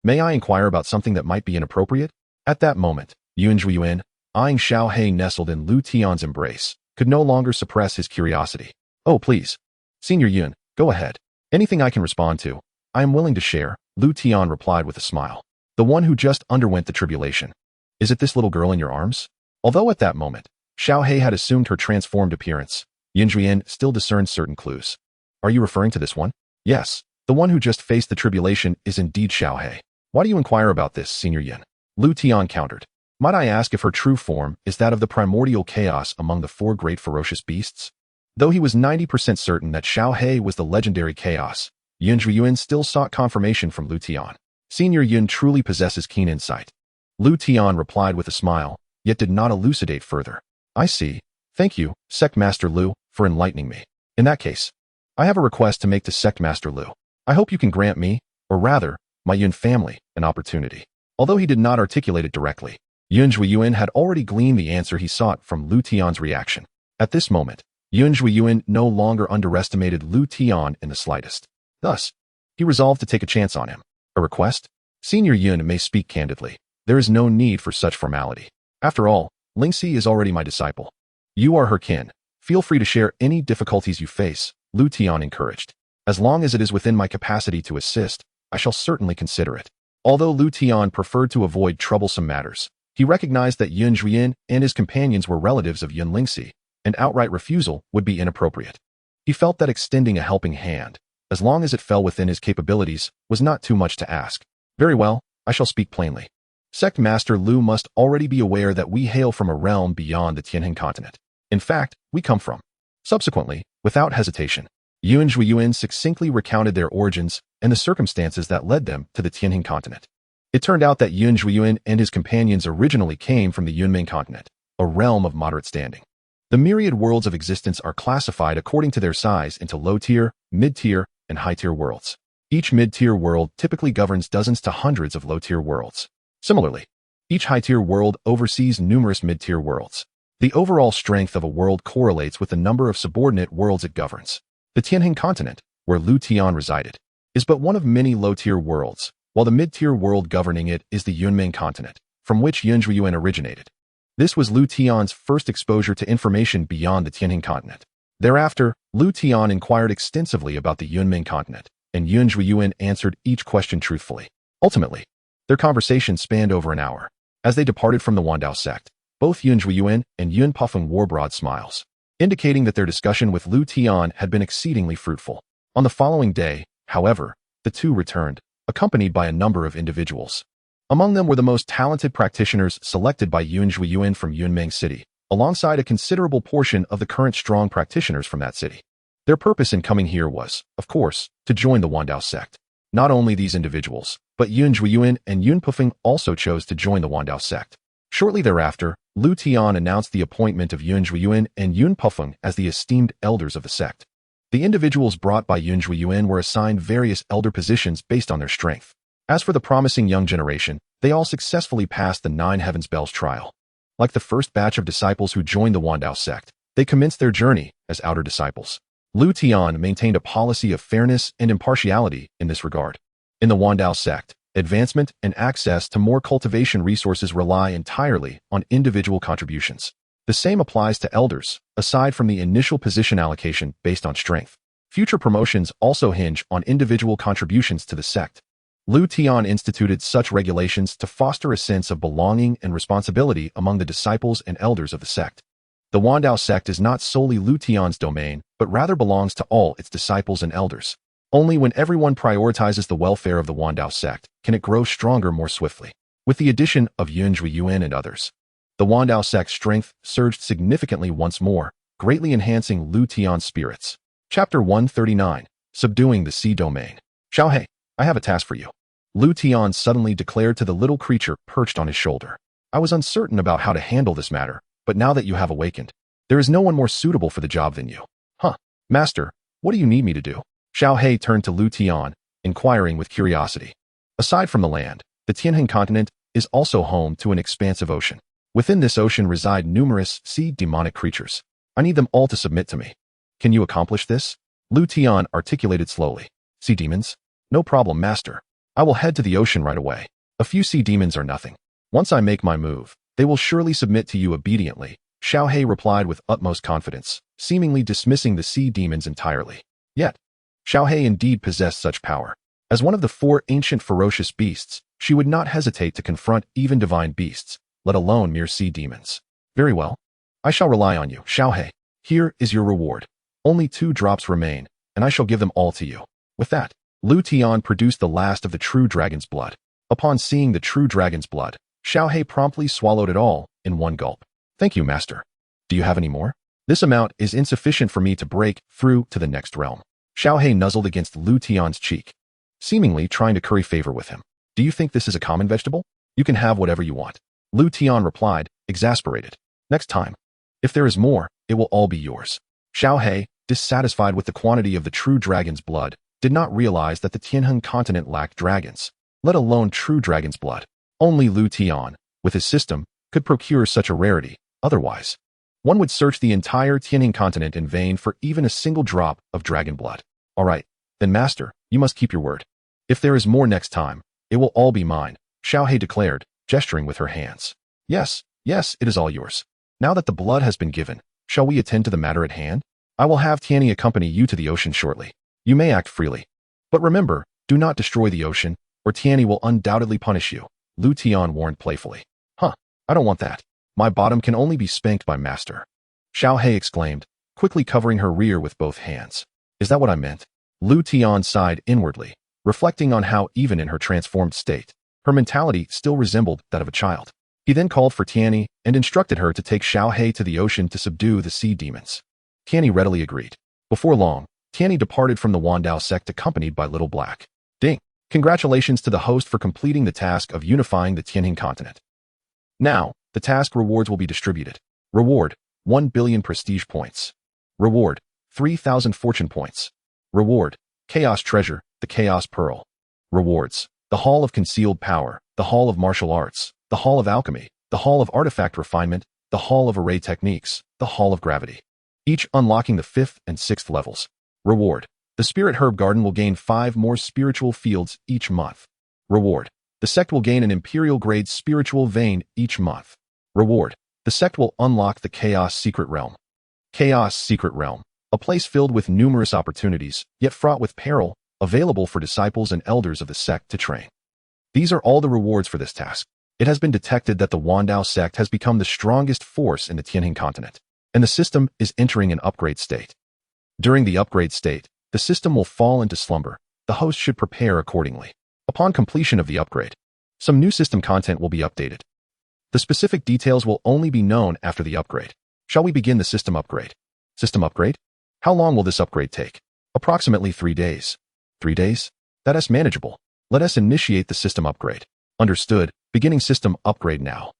May I inquire about something that might be inappropriate? At that moment, Yuan, eyeing Xiaohe nestled in Liutian's embrace, could no longer suppress his curiosity. Oh, please. Senior Yun, go ahead. Anything I can respond to, I am willing to share, Liutian replied with a smile. The one who just underwent the tribulation. Is it this little girl in your arms? Although at that moment, Xiaohe had assumed her transformed appearance, Yuan still discerned certain clues. Are you referring to this one? Yes, the one who just faced the tribulation is indeed Xiaohe. Why do you inquire about this, Senior Yun? Liutian countered. Might I ask if her true form is that of the primordial chaos among the four great ferocious beasts? Though he was 90% certain that Xiaohe was the legendary chaos, Yuan still sought confirmation from Liutian. Senior Yun truly possesses keen insight. Liutian replied with a smile, yet did not elucidate further. I see. Thank you, Sect Master Lu, for enlightening me. In that case, I have a request to make to Sect Master Lu. I hope you can grant me, or rather, my Yun family, an opportunity. Although he did not articulate it directly, Yuan had already gleaned the answer he sought from Liutian's reaction. At this moment, Yuan no longer underestimated Liutian in the slightest. Thus, he resolved to take a chance on him. A request? Senior Yun may speak candidly. There is no need for such formality. After all, Lingxi is already my disciple. You are her kin. Feel free to share any difficulties you face, Liutian encouraged. As long as it is within my capacity to assist, I shall certainly consider it. Although Liutian preferred to avoid troublesome matters, he recognized that Yuan and his companions were relatives of Yun Lingxi, and outright refusal would be inappropriate. He felt that extending a helping hand, as long as it fell within his capabilities, was not too much to ask. Very well, I shall speak plainly. Sect Master Lu must already be aware that we hail from a realm beyond the Tianhin continent. In fact, we come from. Subsequently, without hesitation, Yuan succinctly recounted their origins and the circumstances that led them to the Tianhin continent. It turned out that Yuan and his companions originally came from the Yunming continent, a realm of moderate standing. The myriad worlds of existence are classified according to their size into low-tier, mid-tier, and high-tier worlds. Each mid-tier world typically governs dozens to hundreds of low-tier worlds. Similarly, each high-tier world oversees numerous mid-tier worlds. The overall strength of a world correlates with the number of subordinate worlds it governs. The Tianhin continent, where Liutian resided, is but one of many low-tier worlds, while the mid-tier world governing it is the Yunming continent, from which Yuan originated. This was Liutian's first exposure to information beyond the Tianhin continent. Thereafter, Liutian inquired extensively about the Yunming continent, and Yuan answered each question truthfully. Ultimately, their conversation spanned over an hour. As they departed from the Wan Dao sect, both Yuan and Yun Pufeng wore broad smiles, indicating that their discussion with Liutian had been exceedingly fruitful. On the following day, however, the two returned, accompanied by a number of individuals. Among them were the most talented practitioners selected by Yuan from Yunming City, alongside a considerable portion of the current strong practitioners from that city. Their purpose in coming here was, of course, to join the Wan Dao sect. Not only these individuals, but Yuan and Yun Pufeng also chose to join the Wan Dao sect. Shortly thereafter, Liutian announced the appointment of Yuan and Yun Pufeng as the esteemed elders of the sect. The individuals brought by Yuan were assigned various elder positions based on their strength. As for the promising young generation, they all successfully passed the 9 Heavens Bells trial. Like the first batch of disciples who joined the Wan Dao sect, they commenced their journey as outer disciples. Liutian maintained a policy of fairness and impartiality in this regard. In the Wan Dao sect, advancement and access to more cultivation resources rely entirely on individual contributions. The same applies to elders, aside from the initial position allocation based on strength. Future promotions also hinge on individual contributions to the sect. Liutian instituted such regulations to foster a sense of belonging and responsibility among the disciples and elders of the sect. The Wan Dao sect is not solely Liutian's domain, but rather belongs to all its disciples and elders. Only when everyone prioritizes the welfare of the Wan Dao sect can it grow stronger more swiftly. With the addition of Yuan and others, the Wan Dao sect's strength surged significantly once more, greatly enhancing Liutian's spirits. Chapter 139, Subduing the Sea Domain. Xiaohe, I have a task for you. Liutian suddenly declared to the little creature perched on his shoulder. I was uncertain about how to handle this matter, but now that you have awakened, there is no one more suitable for the job than you. Huh, Master, what do you need me to do? Xiaohe turned to Liutian, inquiring with curiosity. Aside from the land, the Tianhan continent is also home to an expansive ocean. Within this ocean reside numerous sea demonic creatures. I need them all to submit to me. Can you accomplish this? Liutian articulated slowly. Sea demons? No problem, Master. I will head to the ocean right away. A few sea demons are nothing. Once I make my move, they will surely submit to you obediently, Xiaohe replied with utmost confidence, seemingly dismissing the sea demons entirely. Yet, Xiaohe indeed possessed such power. As one of the 4 ancient ferocious beasts, she would not hesitate to confront even divine beasts, let alone mere sea demons. Very well. I shall rely on you, Xiaohe. Here is your reward. Only 2 drops remain, and I shall give them all to you. With that, Liutian produced the last of the true dragon's blood. Upon seeing the true dragon's blood, Xiaohe promptly swallowed it all in one gulp. Thank you, Master. Do you have any more? This amount is insufficient for me to break through to the next realm. Xiaohe nuzzled against Liutian's cheek, seemingly trying to curry favor with him. Do you think this is a common vegetable? You can have whatever you want. Liutian replied, exasperated. Next time. If there is more, it will all be yours. Xiaohe, dissatisfied with the quantity of the true dragon's blood, did not realize that the Tianhan continent lacked dragons, let alone true dragon's blood. Only Liutian, with his system, could procure such a rarity. Otherwise, one would search the entire Tianhan continent in vain for even a single drop of dragon blood. All right, then Master, you must keep your word. If there is more next time, it will all be mine, Xiaohe declared, gesturing with her hands. Yes, it is all yours. Now that the blood has been given, shall we attend to the matter at hand? I will have Tianni accompany you to the ocean shortly. You may act freely. But remember, do not destroy the ocean, or Tianni will undoubtedly punish you, Liutian warned playfully. Huh, I don't want that. My bottom can only be spanked by Master. Xiaohe exclaimed, quickly covering her rear with both hands. Is that what I meant? Liutian sighed inwardly, reflecting on how even in her transformed state, her mentality still resembled that of a child. He then called for Tianni and instructed her to take Xiaohe to the ocean to subdue the sea demons. Tianni readily agreed. Before long, Tianni departed from the Dao Sect accompanied by Little Black. Ding! Congratulations to the host for completing the task of unifying the Tianhan continent. Now, the task rewards will be distributed. Reward, 1 billion prestige points. Reward, 3,000 fortune points. Reward, Chaos Treasure, the Chaos Pearl. Rewards, the Hall of Concealed Power, the Hall of Martial Arts, the Hall of Alchemy, the Hall of Artifact Refinement, the Hall of Array Techniques, the Hall of Gravity. Each unlocking the 5th and 6th levels. Reward, the Spirit Herb Garden will gain 5 more spiritual fields each month. Reward, the sect will gain an Imperial Grade Spiritual Vein each month. Reward, the sect will unlock the Chaos Secret Realm. Chaos Secret Realm, a place filled with numerous opportunities, yet fraught with peril, available for disciples and elders of the sect to train. These are all the rewards for this task. It has been detected that the Dao Sect has become the strongest force in the Tianhan continent, and the system is entering an upgrade state. During the upgrade state, the system will fall into slumber. The host should prepare accordingly. Upon completion of the upgrade, some new system content will be updated. The specific details will only be known after the upgrade. Shall we begin the system upgrade? System upgrade? How long will this upgrade take? Approximately 3 days. 3 days? That is manageable. Let us initiate the system upgrade. Understood. Beginning system upgrade now.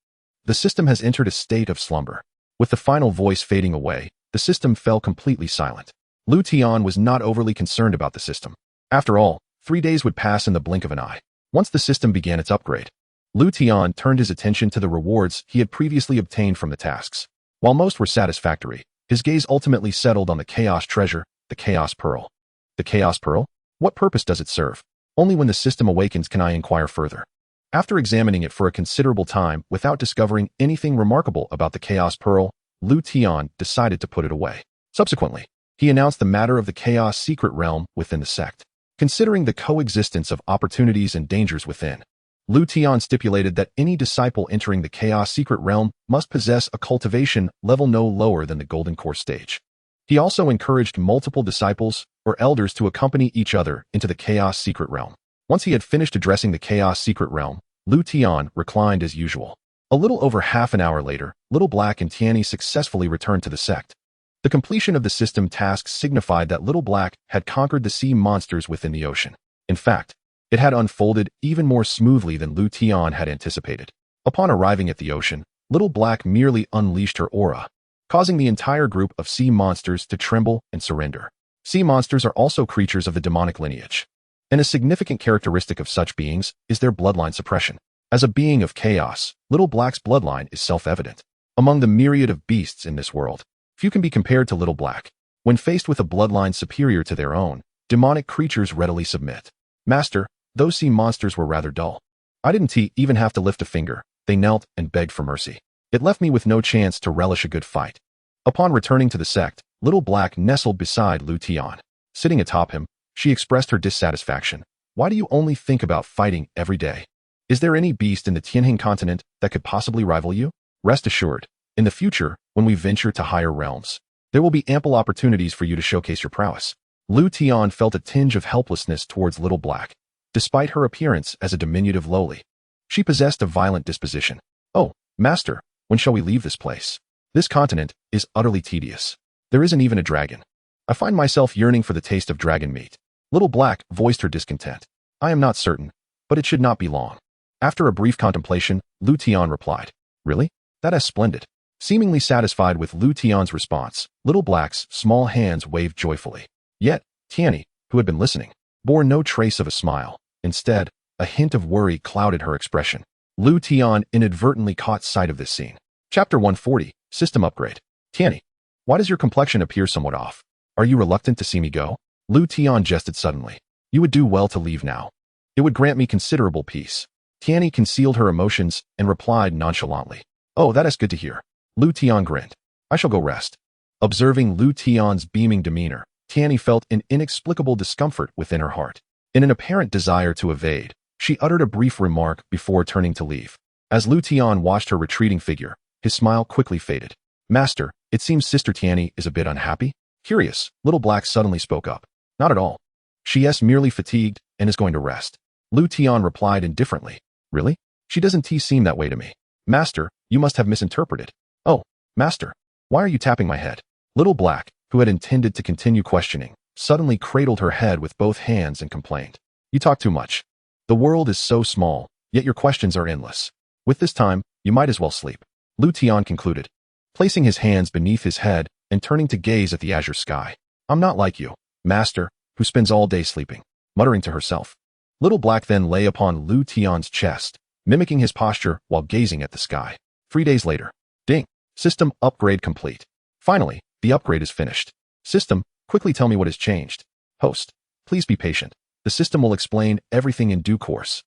The system has entered a state of slumber. With the final voice fading away, the system fell completely silent. Liutian was not overly concerned about the system. After all, 3 days would pass in the blink of an eye. Once the system began its upgrade, Liutian turned his attention to the rewards he had previously obtained from the tasks. While most were satisfactory, his gaze ultimately settled on the Chaos Treasure, the Chaos Pearl. The Chaos Pearl? What purpose does it serve? Only when the system awakens can I inquire further. After examining it for a considerable time without discovering anything remarkable about the Chaos Pearl, Liutian decided to put it away. Subsequently, he announced the matter of the Chaos Secret Realm within the sect. Considering the coexistence of opportunities and dangers within, Liutian stipulated that any disciple entering the Chaos Secret Realm must possess a cultivation level no lower than the Golden Core stage. He also encouraged multiple disciples or elders to accompany each other into the Chaos Secret Realm. Once he had finished addressing the Chaos Secret Realm, Liutian reclined as usual. A little over half an hour later, Little Black and Tianni successfully returned to the sect. The completion of the system tasks signified that Little Black had conquered the sea monsters within the ocean. In fact, it had unfolded even more smoothly than Liutian had anticipated. Upon arriving at the ocean, Little Black merely unleashed her aura, causing the entire group of sea monsters to tremble and surrender. Sea monsters are also creatures of the demonic lineage, and a significant characteristic of such beings is their bloodline suppression. As a being of chaos, Little Black's bloodline is self-evident. Among the myriad of beasts in this world, few can be compared to Little Black. When faced with a bloodline superior to their own, demonic creatures readily submit. Master, those sea monsters were rather dull. I didn't even have to lift a finger. They knelt and begged for mercy. It left me with no chance to relish a good fight. Upon returning to the sect, Little Black nestled beside Liutian. Sitting atop him, she expressed her dissatisfaction. Why do you only think about fighting every day? Is there any beast in the Tianjin continent that could possibly rival you? Rest assured, in the future, when we venture to higher realms, there will be ample opportunities for you to showcase your prowess. Liutian felt a tinge of helplessness towards Little Black. Despite her appearance as a diminutive lowly, she possessed a violent disposition. Oh, master, when shall we leave this place? This continent is utterly tedious. There isn't even a dragon. I find myself yearning for the taste of dragon meat. Little Black voiced her discontent. I am not certain, but it should not be long. After a brief contemplation, Liutian replied, Really? That is splendid. Seemingly satisfied with Lutian's response, Little Black's small hands waved joyfully. Yet, Tianyi, who had been listening, bore no trace of a smile. Instead, a hint of worry clouded her expression. Liutian inadvertently caught sight of this scene. Chapter 140, System Upgrade. Tianyi, why does your complexion appear somewhat off? Are you reluctant to see me go? Liutian jested suddenly. You would do well to leave now. It would grant me considerable peace. Tianyi concealed her emotions and replied nonchalantly. Oh, that is good to hear. Liutian grinned. I shall go rest. Observing Lutian's beaming demeanor, Tianyi felt an inexplicable discomfort within her heart. In an apparent desire to evade, she uttered a brief remark before turning to leave. As Liutian watched her retreating figure, his smile quickly faded. Master, it seems Sister Tianyi is a bit unhappy? Curious, Little Black suddenly spoke up. Not at all. She is merely fatigued and is going to rest. Liutian replied indifferently. Really? She doesn't seem that way to me. Master, you must have misinterpreted. Oh, Master, why are you tapping my head? Little Black, who had intended to continue questioning, suddenly cradled her head with both hands and complained. You talk too much. The world is so small, yet your questions are endless. With this time, you might as well sleep. Liutian concluded, placing his hands beneath his head and turning to gaze at the azure sky. I'm not like you, Master, who spends all day sleeping, muttering to herself. Little Black then lay upon Liutian's chest, mimicking his posture while gazing at the sky. 3 days later. Ding. System upgrade complete. Finally, the upgrade is finished. System, quickly tell me what has changed. Host, please be patient. The system will explain everything in due course.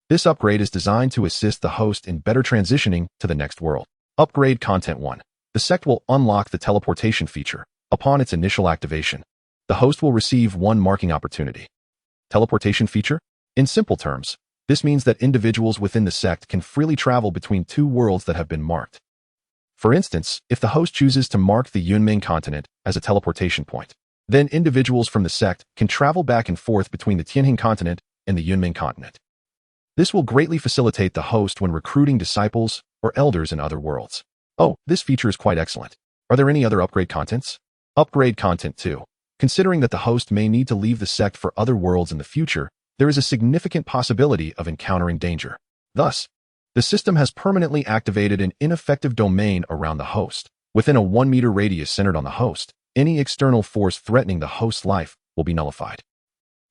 This upgrade is designed to assist the host in better transitioning to the next world. Upgrade Content 1. The sect will unlock the teleportation feature. Upon its initial activation, the host will receive one marking opportunity. Teleportation feature? In simple terms, this means that individuals within the sect can freely travel between two worlds that have been marked. For instance, if the host chooses to mark the Yunming continent as a teleportation point, then individuals from the sect can travel back and forth between the Tianjin continent and the Yunming continent. This will greatly facilitate the host when recruiting disciples or elders in other worlds. Oh, this feature is quite excellent. Are there any other upgrade contents? Upgrade Content 2. Considering that the host may need to leave the sect for other worlds in the future, there is a significant possibility of encountering danger. Thus, the system has permanently activated an ineffective domain around the host. Within a 1-meter radius centered on the host, any external force threatening the host's life will be nullified.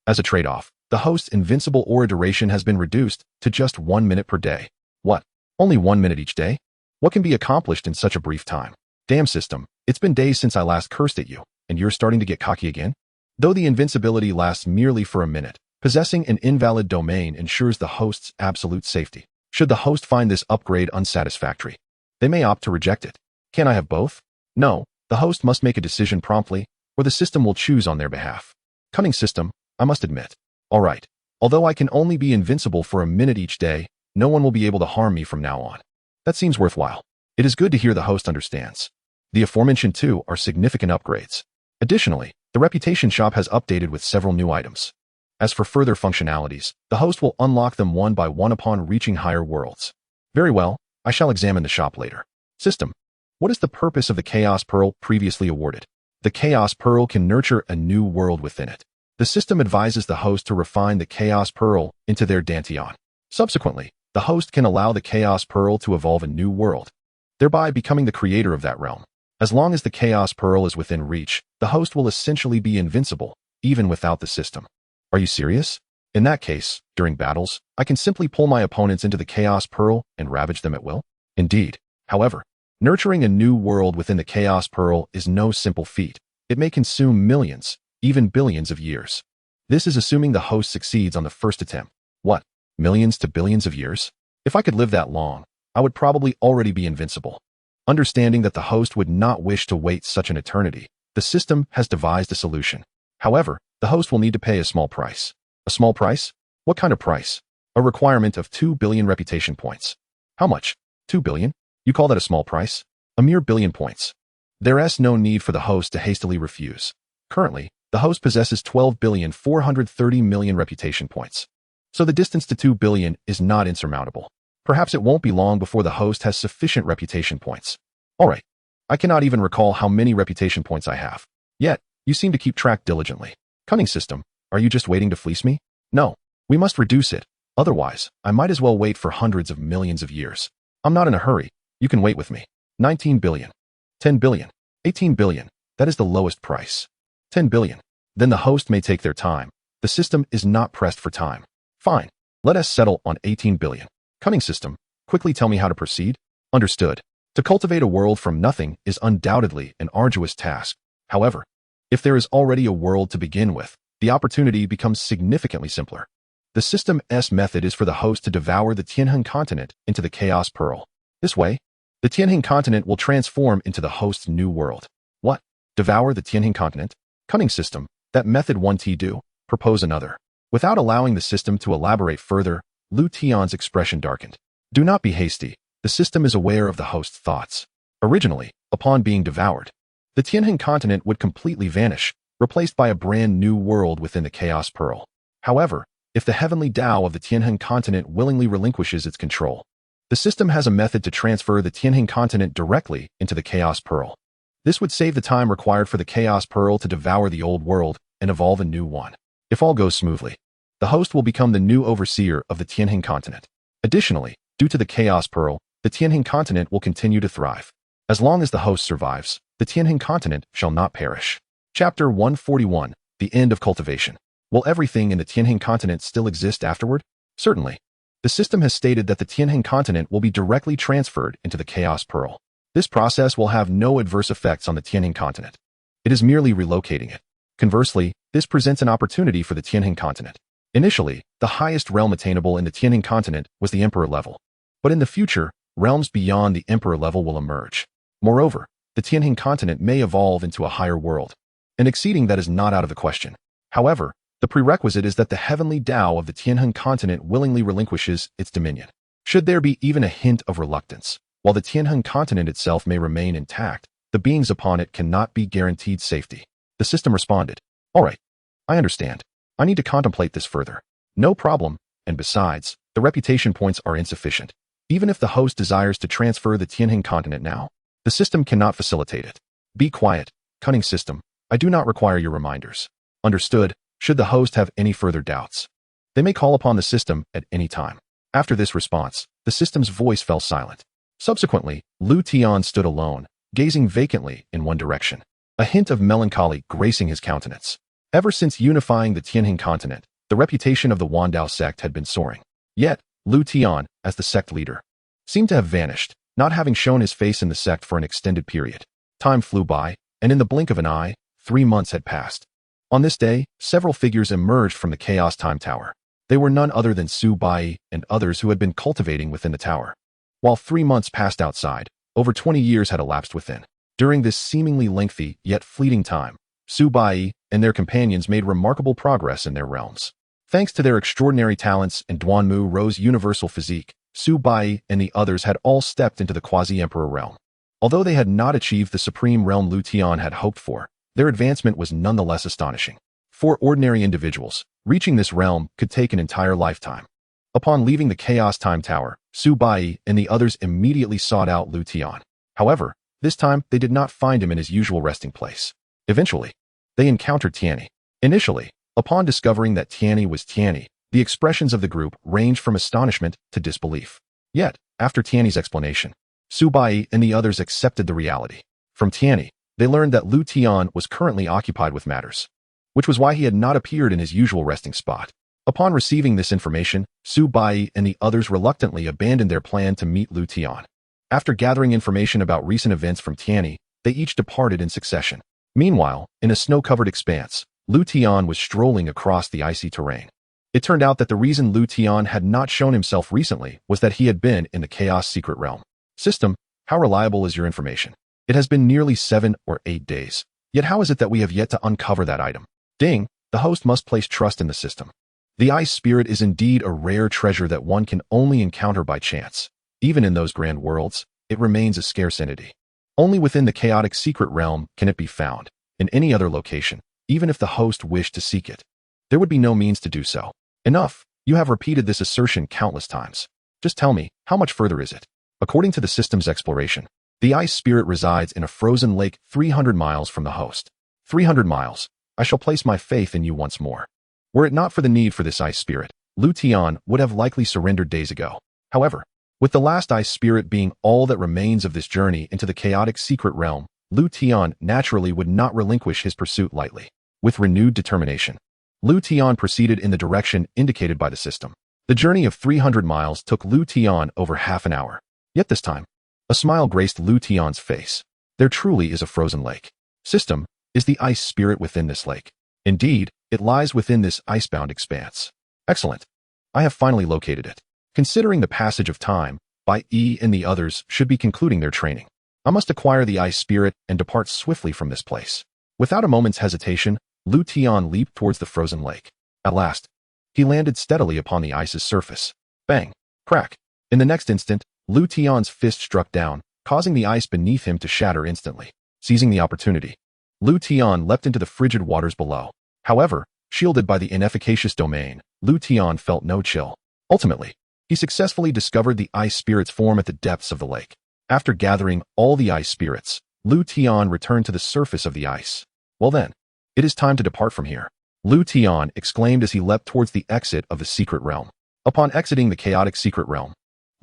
As a trade-off, the host's invincible aura duration has been reduced to just 1 minute per day. What? Only 1 minute each day? What can be accomplished in such a brief time? Damn system, it's been days since I last cursed at you, and you're starting to get cocky again? Though the invincibility lasts merely for a minute, possessing an invalid domain ensures the host's absolute safety. Should the host find this upgrade unsatisfactory, they may opt to reject it. Can I have both? No, the host must make a decision promptly, or the system will choose on their behalf. Cunning system, I must admit. All right, although I can only be invincible for a minute each day, no one will be able to harm me from now on. That seems worthwhile. It is good to hear the host understands. The aforementioned two are significant upgrades. Additionally, the reputation shop has updated with several new items. As for further functionalities, the host will unlock them one by one upon reaching higher worlds. Very well, I shall examine the shop later. System. What is the purpose of the Chaos Pearl previously awarded? The Chaos Pearl can nurture a new world within it. The system advises the host to refine the Chaos Pearl into their Dantian. Subsequently, the host can allow the Chaos Pearl to evolve a new world, thereby becoming the creator of that realm. As long as the Chaos Pearl is within reach, the host will essentially be invincible, even without the system. Are you serious? In that case, during battles, I can simply pull my opponents into the Chaos Pearl and ravage them at will? Indeed. However, nurturing a new world within the Chaos Pearl is no simple feat. It may consume millions, even billions of years. This is assuming the host succeeds on the first attempt. What? Millions to billions of years? If I could live that long, I would probably already be invincible. Understanding that the host would not wish to wait such an eternity, the system has devised a solution. However, the host will need to pay a small price. A small price? What kind of price? A requirement of 2 billion reputation points. How much? 2 billion? You call that a small price? A mere billion points. There's no need for the host to hastily refuse. Currently, the host possesses 12,430,000,000 reputation points. So the distance to 2 billion is not insurmountable. Perhaps it won't be long before the host has sufficient reputation points. Alright, I cannot even recall how many reputation points I have. Yet, you seem to keep track diligently. Cunning system, are you just waiting to fleece me? No, we must reduce it. Otherwise, I might as well wait for hundreds of millions of years. I'm not in a hurry. You can wait with me. 19 billion. 10 billion. 18 billion. That is the lowest price. 10 billion. Then the host may take their time. The system is not pressed for time. Fine. Let us settle on 18 billion. Cunning system, quickly tell me how to proceed? Understood. To cultivate a world from nothing is undoubtedly an arduous task. However, if there is already a world to begin with, the opportunity becomes significantly simpler. The system's method is for the host to devour the Tianheng continent into the Chaos Pearl. This way, the Tianheng continent will transform into the host's new world. What? Devour the Tianheng continent? Cunning system, that method won't do. Propose another. Without allowing the system to elaborate further, Liutian's expression darkened. Do not be hasty. The system is aware of the host's thoughts. Originally, upon being devoured, the Tianheng continent would completely vanish, replaced by a brand new world within the Chaos Pearl. However, if the heavenly Tao of the Tianheng continent willingly relinquishes its control, the system has a method to transfer the Tianheng continent directly into the Chaos Pearl. This would save the time required for the Chaos Pearl to devour the old world and evolve a new one. If all goes smoothly, the host will become the new overseer of the Tianheng continent. Additionally, due to the Chaos Pearl, the Tianheng continent will continue to thrive. As long as the host survives, the Tianheng continent shall not perish. Chapter 141, The End of Cultivation. Will everything in the Tianheng continent still exist afterward? Certainly. The system has stated that the Tianheng continent will be directly transferred into the Chaos Pearl. This process will have no adverse effects on the Tianheng continent. It is merely relocating it. Conversely, this presents an opportunity for the Tianheng continent. Initially, the highest realm attainable in the Tianheng continent was the Emperor level. But in the future, realms beyond the Emperor level will emerge. Moreover, the Tianheng continent may evolve into a higher world. An exceeding that is not out of the question. However, the prerequisite is that the heavenly Tao of the Tianheng continent willingly relinquishes its dominion. Should there be even a hint of reluctance, while the Tianheng continent itself may remain intact, the beings upon it cannot be guaranteed safety. The system responded. Alright, I understand. I need to contemplate this further. No problem, and besides, the reputation points are insufficient. Even if the host desires to transfer the Tianheng continent now, the system cannot facilitate it. Be quiet, cunning system. I do not require your reminders. Understood, should the host have any further doubts. They may call upon the system at any time. After this response, the system's voice fell silent. Subsequently, Liutian stood alone, gazing vacantly in one direction, a hint of melancholy gracing his countenance. Ever since unifying the Tianheng continent, the reputation of the Yuan Dao Sect had been soaring. Yet, Liutian, as the sect leader, seemed to have vanished, not having shown his face in the sect for an extended period. Time flew by, and in the blink of an eye, 3 months had passed. On this day, several figures emerged from the Chaos Time Tower. They were none other than Su Bai and others who had been cultivating within the tower. While 3 months passed outside, over 20 years had elapsed within. During this seemingly lengthy yet fleeting time, Su Bai and their companions made remarkable progress in their realms. Thanks to their extraordinary talents and Duanmu Ro's universal physique, Su Bai and the others had all stepped into the quasi-emperor realm. Although they had not achieved the supreme realm Liutian had hoped for, their advancement was nonetheless astonishing. For ordinary individuals, reaching this realm could take an entire lifetime. Upon leaving the Chaos Time Tower, Su Bai and the others immediately sought out Liutian. However, this time they did not find him in his usual resting place. Eventually, they encountered Tianni. Initially, upon discovering that Tianni was Tianni, The expressions of the group ranged from astonishment to disbelief. Yet, after Tiany's explanation, Su Bai and the others accepted the reality. From Tiany, they learned that Liutian was currently occupied with matters, which was why he had not appeared in his usual resting spot. Upon receiving this information, Su Bai and the others reluctantly abandoned their plan to meet Liutian. After gathering information about recent events from Tiany, they each departed in succession. Meanwhile, in a snow-covered expanse, Liutian was strolling across the icy terrain. It turned out that the reason Liutian had not shown himself recently was that he had been in the Chaos Secret Realm. System, how reliable is your information? It has been nearly 7 or 8 days. Yet how is it that we have yet to uncover that item? Ding, the host must place trust in the system. The ice spirit is indeed a rare treasure that one can only encounter by chance. Even in those grand worlds, it remains a scarce entity. Only within the chaotic secret realm can it be found. In any other location, even if the host wished to seek it, there would be no means to do so. Enough, you have repeated this assertion countless times. Just tell me, how much further is it? According to the system's exploration, the ice spirit resides in a frozen lake 300 miles from the host. 300 miles. I shall place my faith in you once more. Were it not for the need for this ice spirit, Liutian would have likely surrendered days ago. However, with the last ice spirit being all that remains of this journey into the chaotic secret realm, Liutian naturally would not relinquish his pursuit lightly. With renewed determination, Liutian proceeded in the direction indicated by the system. The journey of 300 miles took Liutian over half an hour. Yet this time, a smile graced Liutian's face. There truly is a frozen lake. System, is the ice spirit within this lake? Indeed, it lies within this icebound expanse. Excellent. I have finally located it. Considering the passage of time, Bai and the others should be concluding their training. I must acquire the ice spirit and depart swiftly from this place. Without a moment's hesitation, Liutian leaped towards the frozen lake. At last, he landed steadily upon the ice's surface. Bang! Crack! In the next instant, Liutian's fist struck down, causing the ice beneath him to shatter instantly. Seizing the opportunity, Liutian leapt into the frigid waters below. However, shielded by the inefficacious domain, Liutian felt no chill. Ultimately, he successfully discovered the ice spirit's form at the depths of the lake. After gathering all the ice spirits, Liutian returned to the surface of the ice. Well then, it is time to depart from here, Liutian exclaimed as he leapt towards the exit of the secret realm. Upon exiting the chaotic secret realm,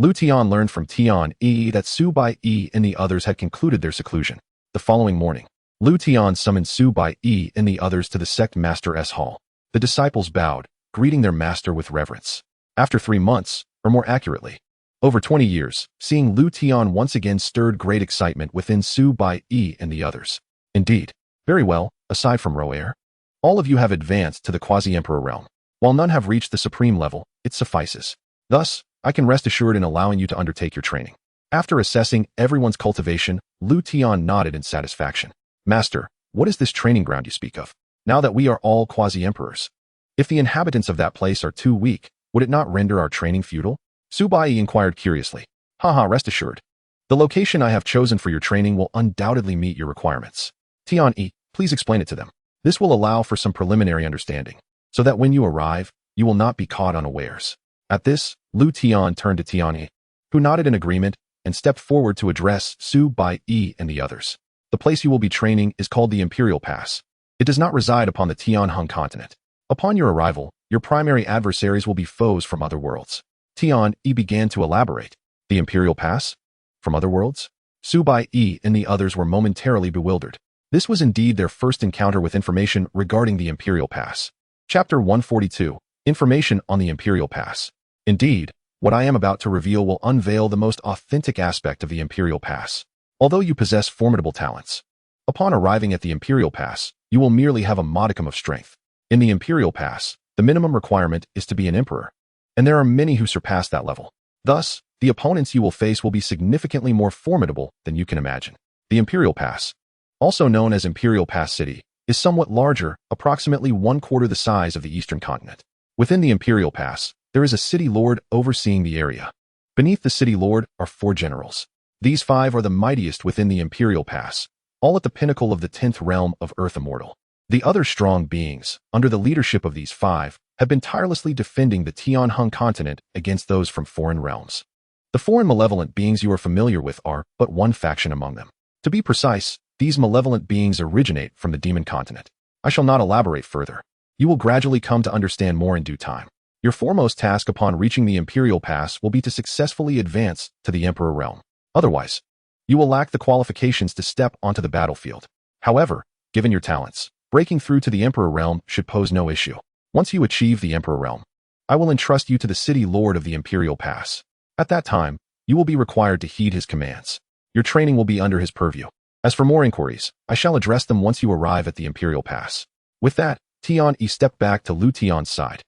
Liutian learned from Tiany that Su Bai and the others had concluded their seclusion. The following morning, Liutian summoned Su Bai and the others to the sect master's hall. The disciples bowed, greeting their master with reverence. After 3 months, or more accurately, over 20 years, seeing Liutian once again stirred great excitement within Su Bai and the others. Indeed, very well, aside from Roer, all of you have advanced to the quasi-emperor realm. While none have reached the supreme level, it suffices. Thus, I can rest assured in allowing you to undertake your training. After assessing everyone's cultivation, Liutian nodded in satisfaction. Master, what is this training ground you speak of? Now that we are all quasi-emperors, if the inhabitants of that place are too weak, would it not render our training futile? Su Bai inquired curiously. Haha, rest assured. The location I have chosen for your training will undoubtedly meet your requirements. Tiany, please explain it to them. This will allow for some preliminary understanding, so that when you arrive, you will not be caught unawares. At this, Liutian turned to Tiany, who nodded in agreement and stepped forward to address Su Bai and the others. The place you will be training is called the Imperial Pass. It does not reside upon the Tianheng continent. Upon your arrival, your primary adversaries will be foes from other worlds. Tiany began to elaborate. The Imperial Pass? From other worlds? Su Bai and the others were momentarily bewildered. This was indeed their first encounter with information regarding the Imperial Pass. Chapter 142. Information on the Imperial Pass. Indeed, what I am about to reveal will unveil the most authentic aspect of the Imperial Pass. Although you possess formidable talents, upon arriving at the Imperial Pass, you will merely have a modicum of strength. In the Imperial Pass, the minimum requirement is to be an emperor, and there are many who surpass that level. Thus, the opponents you will face will be significantly more formidable than you can imagine. The Imperial Pass, also known as Imperial Pass City, is somewhat larger, approximately 1/4 the size of the eastern continent. Within the Imperial Pass, there is a city lord overseeing the area. Beneath the city lord are 4 generals. These 5 are the mightiest within the Imperial Pass, all at the pinnacle of the 10th realm of Earth Immortal. The other strong beings, under the leadership of these 5, have been tirelessly defending the Tianheng continent against those from foreign realms. The foreign malevolent beings you are familiar with are but one faction among them. To be precise, these malevolent beings originate from the demon continent. I shall not elaborate further. You will gradually come to understand more in due time. Your foremost task upon reaching the Imperial Pass will be to successfully advance to the Emperor realm. Otherwise, you will lack the qualifications to step onto the battlefield. However, given your talents, breaking through to the Emperor realm should pose no issue. Once you achieve the Emperor realm, I will entrust you to the City Lord of the Imperial Pass. At that time, you will be required to heed his commands. Your training will be under his purview. As for more inquiries, I shall address them once you arrive at the Imperial Pass. With that, Tian-Yi stepped back to Liutian's side,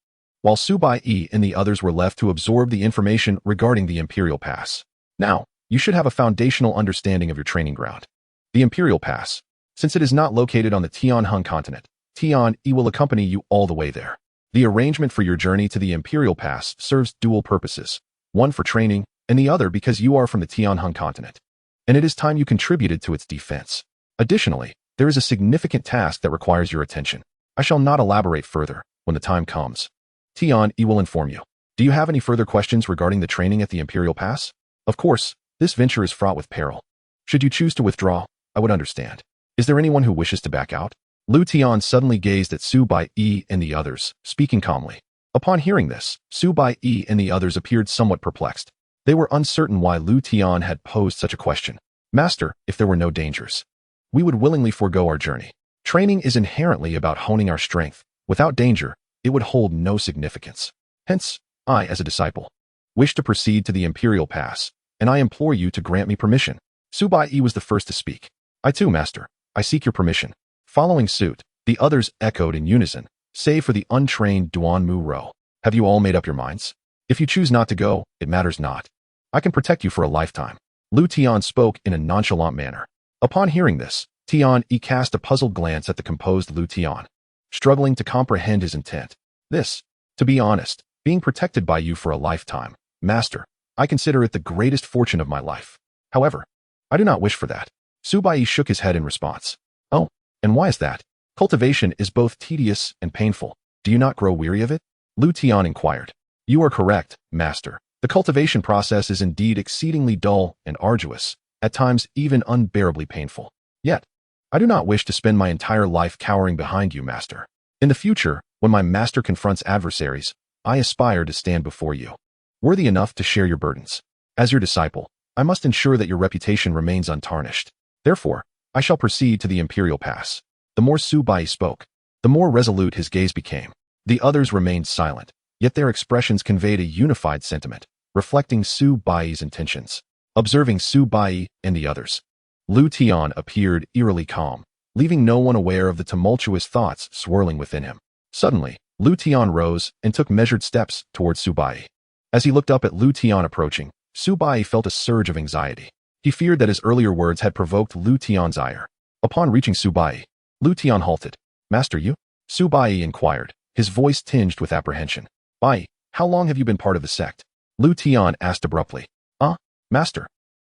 while Su-Bai and the others were left to absorb the information regarding the Imperial Pass. Now, you should have a foundational understanding of your training ground. The Imperial Pass. Since it is not located on the Tianheng continent, Tian-Yi will accompany you all the way there. The arrangement for your journey to the Imperial Pass serves dual purposes, one for training, and the other because you are from the Tianheng continent, and it is time you contributed to its defense. Additionally, there is a significant task that requires your attention. I shall not elaborate further when the time comes. Tian-Yi will inform you. Do you have any further questions regarding the training at the Imperial Pass? Of course, this venture is fraught with peril. Should you choose to withdraw, I would understand. Is there anyone who wishes to back out? Liutian suddenly gazed at Su-Bai and the others, speaking calmly. Upon hearing this, Su-Bai and the others appeared somewhat perplexed. They were uncertain why Liutian had posed such a question. Master, if there were no dangers, we would willingly forego our journey. Training is inherently about honing our strength. Without danger, it would hold no significance. Hence, I, as a disciple, wish to proceed to the Imperial Pass, and I implore you to grant me permission. Su-Bai was the first to speak. I too, Master. I seek your permission. Following suit, the others echoed in unison, save for the untrained Duan Mu Ro. Have you all made up your minds? If you choose not to go, it matters not. I can protect you for a lifetime. Liutian spoke in a nonchalant manner. Upon hearing this, Tian-Yi cast a puzzled glance at the composed Liutian, struggling to comprehend his intent. To be honest, being protected by you for a lifetime, Master, I consider it the greatest fortune of my life. However, I do not wish for that. Su-Bai shook his head in response. Oh, and why is that? Cultivation is both tedious and painful. Do you not grow weary of it? Liutian inquired. You are correct, Master. The cultivation process is indeed exceedingly dull and arduous, at times even unbearably painful. Yet, I do not wish to spend my entire life cowering behind you, Master. In the future, when my master confronts adversaries, I aspire to stand before you, worthy enough to share your burdens. As your disciple, I must ensure that your reputation remains untarnished. Therefore, I shall proceed to the Imperial Pass. The more Su-Bai spoke, the more resolute his gaze became. The others remained silent, yet their expressions conveyed a unified sentiment, reflecting Su-Bai's intentions. Observing Su-Bai and the others, Liutian appeared eerily calm, leaving no one aware of the tumultuous thoughts swirling within him. Suddenly, Liutian rose and took measured steps towards Su-Bai. As he looked up at Liutian approaching, Su-Bai felt a surge of anxiety. He feared that his earlier words had provoked Liutian's ire. Upon reaching Su-Bai, Liutian halted. Master, you? Su-Bai inquired, his voice tinged with apprehension. Bai, how long have you been part of the sect? Liutian asked abruptly. Master.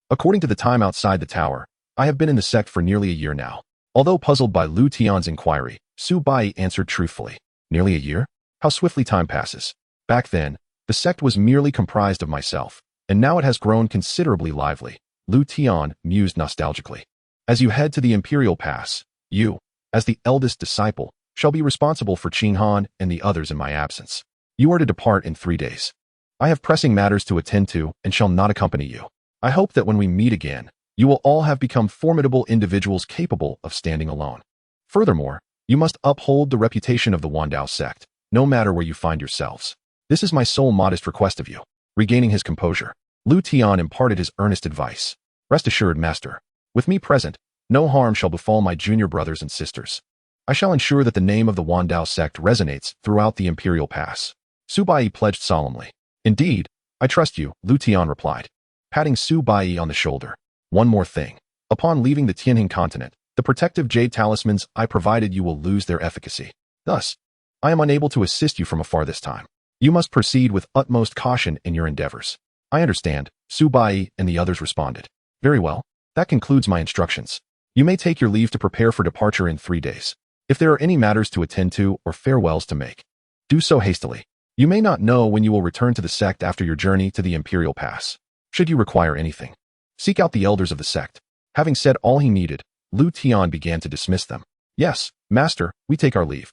According to the time outside the tower, I have been in the sect for nearly a year now. Although puzzled by Liutian's inquiry, Su-Bai answered truthfully. Nearly a year? How swiftly time passes. Back then, the sect was merely comprised of myself, and now it has grown considerably lively. Liutian mused nostalgically. As you head to the Imperial Pass, you, as the eldest disciple, shall be responsible for Qinghan and the others in my absence. You are to depart in 3 days. I have pressing matters to attend to and shall not accompany you. I hope that when we meet again, you will all have become formidable individuals capable of standing alone. Furthermore, you must uphold the reputation of the Dao Sect, no matter where you find yourselves. This is my sole modest request of you. Regaining his composure, Liutian imparted his earnest advice. Rest assured, Master, with me present, no harm shall befall my junior brothers and sisters. I shall ensure that the name of the Dao Sect resonates throughout the Imperial Pass. Su-Bai pledged solemnly. Indeed, I trust you, Liutian replied, patting Su-Bai on the shoulder. One more thing. Upon leaving the Tianheng continent, the protective jade talismans I provided you will lose their efficacy. Thus, I am unable to assist you from afar this time. You must proceed with utmost caution in your endeavors. I understand, Su-Bai and the others responded. Very well, that concludes my instructions. You may take your leave to prepare for departure in 3 days. If there are any matters to attend to or farewells to make, do so hastily. You may not know when you will return to the sect after your journey to the Imperial Pass. Should you require anything, seek out the elders of the sect. Having said all he needed, Liutian began to dismiss them. Yes, Master, we take our leave.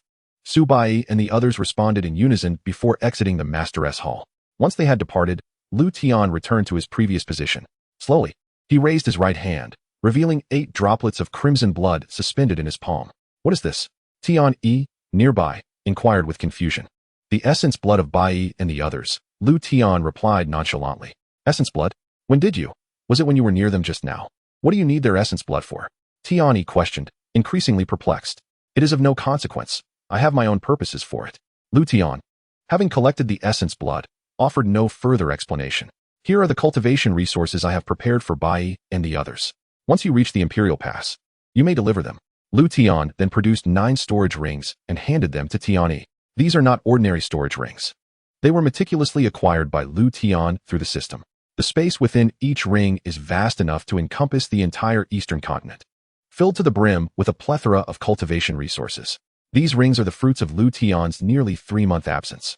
Su Bai and the others responded in unison before exiting the Master's hall. Once they had departed, Liutian returned to his previous position. Slowly, he raised his right hand, revealing 8 droplets of crimson blood suspended in his palm. What is this? Tian Yi, nearby, inquired with confusion. The essence blood of Bai and the others, Liutian replied nonchalantly. Essence blood? When did you? Was it when you were near them just now? What do you need their essence blood for? Tian Yi questioned, increasingly perplexed. It is of no consequence. I have my own purposes for it. Liutian, having collected the essence blood, offered no further explanation. Here are the cultivation resources I have prepared for Bai and the others. Once you reach the Imperial Pass, you may deliver them. Liutian then produced 9 storage rings and handed them to Tian Yi. These are not ordinary storage rings. They were meticulously acquired by Liutian through the system. The space within each ring is vast enough to encompass the entire eastern continent, filled to the brim with a plethora of cultivation resources. These rings are the fruits of Liutian's nearly 3-month absence.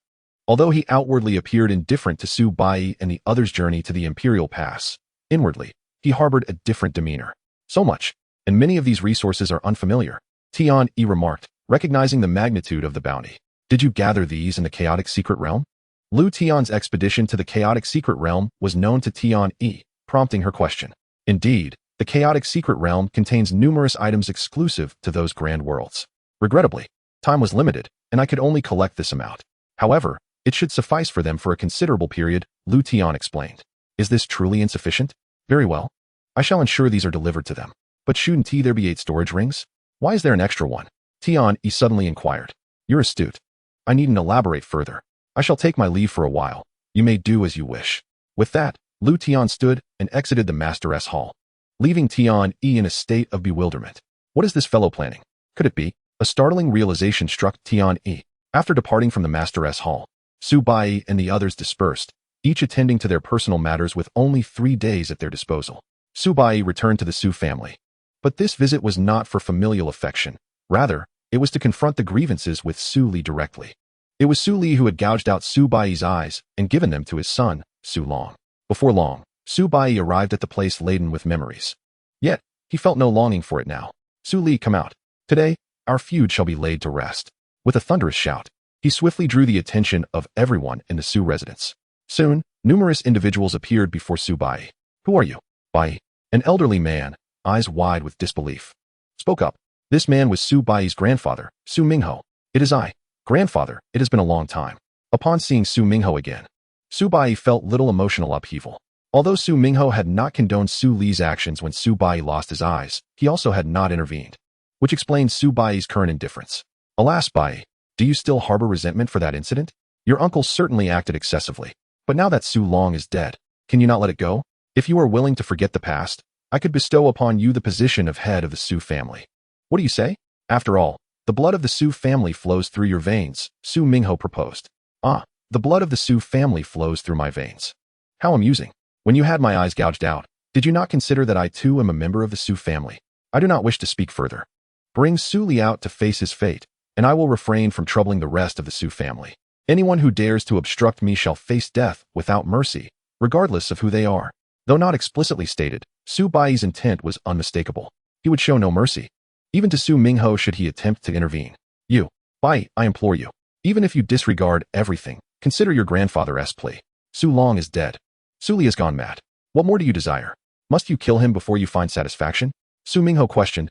Although he outwardly appeared indifferent to Su Bai and the others' journey to the Imperial Pass, inwardly, he harbored a different demeanor. So much, and many of these resources are unfamiliar, Tian Yi remarked, recognizing the magnitude of the bounty. Did you gather these in the chaotic secret realm? Liutian's expedition to the chaotic secret realm was known to Tian Yi, prompting her question. Indeed, the chaotic secret realm contains numerous items exclusive to those grand worlds. Regrettably, time was limited, and I could only collect this amount. However, it should suffice for them for a considerable period, Liutian explained. Is this truly insufficient? Very well. I shall ensure these are delivered to them. But shouldn't there be 8 storage rings? Why is there an extra one? Tian Yi suddenly inquired. You're astute. I needn't elaborate further. I shall take my leave for a while. You may do as you wish. With that, Liutian stood and exited the Master's hall, leaving Tian Yi in a state of bewilderment. What is this fellow planning? Could it be? A startling realization struck Tian Yi. After departing from the Master's hall, Su Bai and the others dispersed, each attending to their personal matters with only 3 days at their disposal. Su Bai returned to the Su family. But this visit was not for familial affection. Rather, it was to confront the grievances with Su Li directly. It was Su Li who had gouged out Su Bai's eyes and given them to his son, Su Long. Before long, Su Bai arrived at the place laden with memories. Yet, he felt no longing for it now. Su Li, come out. Today, our feud shall be laid to rest. With a thunderous shout, he swiftly drew the attention of everyone in the Su residence. Soon, numerous individuals appeared before Su Bai. Who are you? Bai. An elderly man, eyes wide with disbelief, spoke up. This man was Su Bai's grandfather, Su Mingho. It is I. Grandfather, it has been a long time. Upon seeing Su Mingho again, Su Bai felt little emotional upheaval. Although Su Mingho had not condoned Su Li's actions when Su Bai lost his eyes, he also had not intervened, which explains Su Bai's current indifference. Alas, Bai, do you still harbor resentment for that incident? Your uncle certainly acted excessively, but now that Su Long is dead, can you not let it go? If you are willing to forget the past, I could bestow upon you the position of head of the Su family. What do you say? After all, the blood of the Su family flows through your veins, Su Mingho proposed. Ah, the blood of the Su family flows through my veins. How amusing. When you had my eyes gouged out, did you not consider that I too am a member of the Su family? I do not wish to speak further. Bring Su Li out to face his fate, and I will refrain from troubling the rest of the Su family. Anyone who dares to obstruct me shall face death without mercy, regardless of who they are. Though not explicitly stated, Su Bai's intent was unmistakable. He would show no mercy, even to Su Mingho should he attempt to intervene. You, Bai, I implore you, even if you disregard everything, consider your grandfather's plea. Su Long is dead. Su Li has gone mad. What more do you desire? Must you kill him before you find satisfaction? Su Mingho questioned.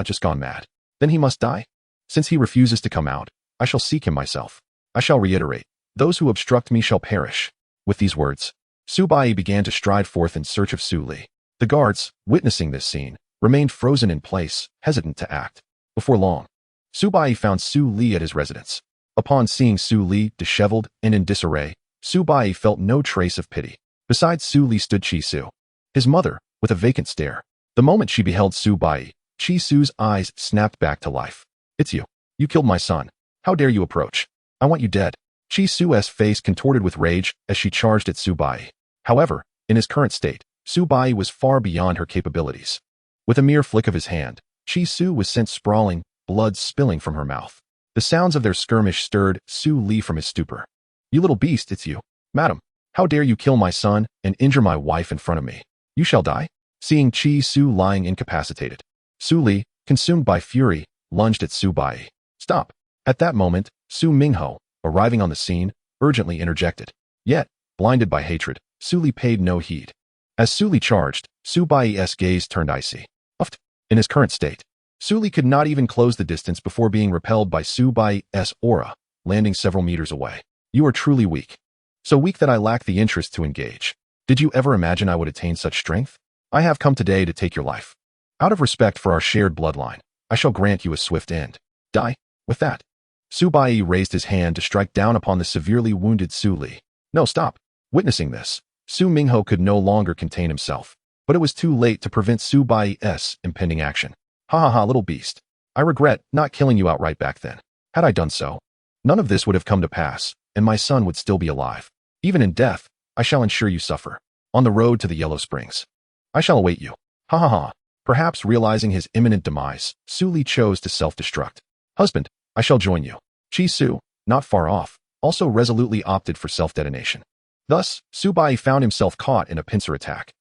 Just gone mad. Then he must die? Since he refuses to come out, I shall seek him myself. I shall reiterate, those who obstruct me shall perish. With these words, Su Bai began to stride forth in search of Su Li. The guards, witnessing this scene, remained frozen in place, hesitant to act. Before long, Su Bai found Su Li at his residence. Upon seeing Su Li disheveled and in disarray, Su Bai felt no trace of pity. Beside Su Li stood Chi Su, his mother, with a vacant stare. The moment she beheld Su Bai, Chi Su's eyes snapped back to life. It's you. You killed my son. How dare you approach? I want you dead. Chi Su's face contorted with rage as she charged at Su Bai. However, in his current state, Su Bai was far beyond her capabilities. With a mere flick of his hand, Chi Su was sent sprawling, blood spilling from her mouth. The sounds of their skirmish stirred Su Li from his stupor. You little beast, it's you. Madam, how dare you kill my son and injure my wife in front of me? You shall die. Seeing Chi Su lying incapacitated, Su Li, consumed by fury, lunged at Su Bai. Stop. At that moment, Su Mingho, arriving on the scene, urgently interjected. Yet, blinded by hatred, Su Li paid no heed. As Su Li charged, Su Bai's gaze turned icy. Uffed. In his current state, Su Li could not even close the distance before being repelled by Su Bai's aura, landing several meters away. You are truly weak. So weak that I lack the interest to engage. Did you ever imagine I would attain such strength? I have come today to take your life. Out of respect for our shared bloodline, I shall grant you a swift end. Die. With that, Su Bai raised his hand to strike down upon the severely wounded Su Li. No, stop. Witnessing this, Su Mingho could no longer contain himself, but it was too late to prevent Su Bai's impending action. Ha ha ha, little beast. I regret not killing you outright back then. Had I done so, none of this would have come to pass, and my son would still be alive. Even in death, I shall ensure you suffer. On the road to the Yellow Springs, I shall await you. Ha ha ha. Perhaps realizing his imminent demise, Su Li chose to self-destruct. Husband, I shall join you. Chi Su, not far off, also resolutely opted for self-detonation. Thus, Su Bai found himself caught in a pincer attack.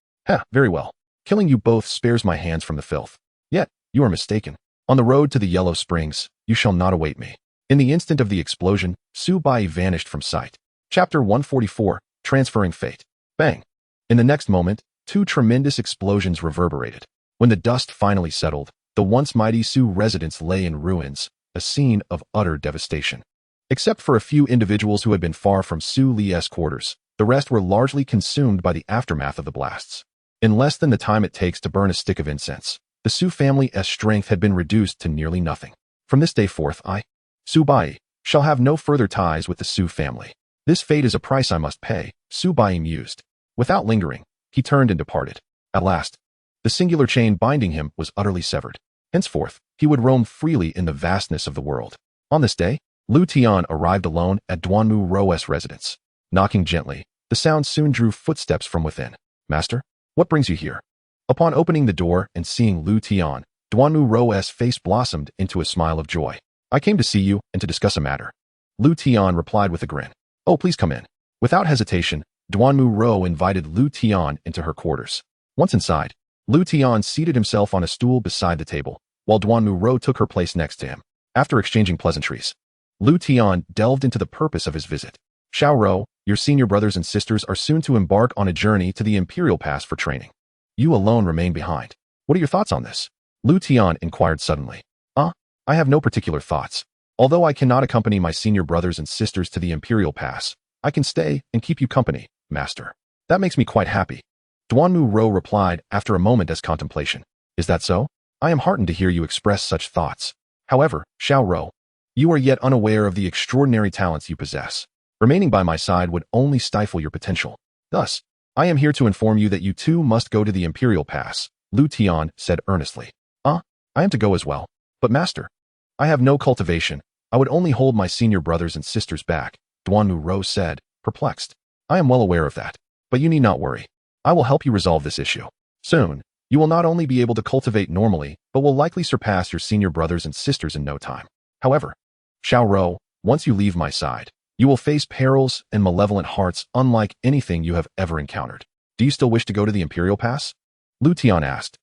Very well. Killing you both spares my hands from the filth. Yet, you are mistaken. On the road to the Yellow Springs, you shall not await me. In the instant of the explosion, Su Bai vanished from sight. Chapter 144, Transferring Fate. Bang! In the next moment, two tremendous explosions reverberated. When the dust finally settled, the once mighty Su residence lay in ruins, a scene of utter devastation. Except for a few individuals who had been far from Su Li's quarters, the rest were largely consumed by the aftermath of the blasts. In less than the time it takes to burn a stick of incense, the Su family's strength had been reduced to nearly nothing. From this day forth, I, Su Bai, shall have no further ties with the Su family. This fate is a price I must pay, Su Bai mused. Without lingering, he turned and departed. At last, the singular chain binding him was utterly severed. Henceforth, he would roam freely in the vastness of the world. On this day, Liutian arrived alone at Duanmu Ro's residence. Knocking gently, the sound soon drew footsteps from within. Master, what brings you here? Upon opening the door and seeing Liutian, Duanmu Ro's face blossomed into a smile of joy. I came to see you and to discuss a matter. Liutian replied with a grin. Oh, please come in. Without hesitation, Duanmu Ro invited Liutian into her quarters. Once inside, Liutian seated himself on a stool beside the table, while Duanmu Ro took her place next to him. After exchanging pleasantries, Liutian delved into the purpose of his visit. Xiao Ro, your senior brothers and sisters are soon to embark on a journey to the Imperial Pass for training. You alone remain behind. What are your thoughts on this? Liutian inquired suddenly. I have no particular thoughts. Although I cannot accompany my senior brothers and sisters to the Imperial Pass, I can stay and keep you company, master. That makes me quite happy. Duanmu Ro replied after a moment's contemplation. Is that so? I am heartened to hear you express such thoughts. However, Xiao Ro, you are yet unaware of the extraordinary talents you possess. Remaining by my side would only stifle your potential. Thus, I am here to inform you that you too must go to the Imperial Pass, Liutian said earnestly. I am to go as well. But master, I have no cultivation. I would only hold my senior brothers and sisters back, Duanmu Ro said, perplexed. I am well aware of that, but you need not worry. I will help you resolve this issue. Soon, you will not only be able to cultivate normally, but will likely surpass your senior brothers and sisters in no time. However, Xiao Ro, once you leave my side, you will face perils and malevolent hearts unlike anything you have ever encountered. Do you still wish to go to the Imperial Pass? Liutian asked.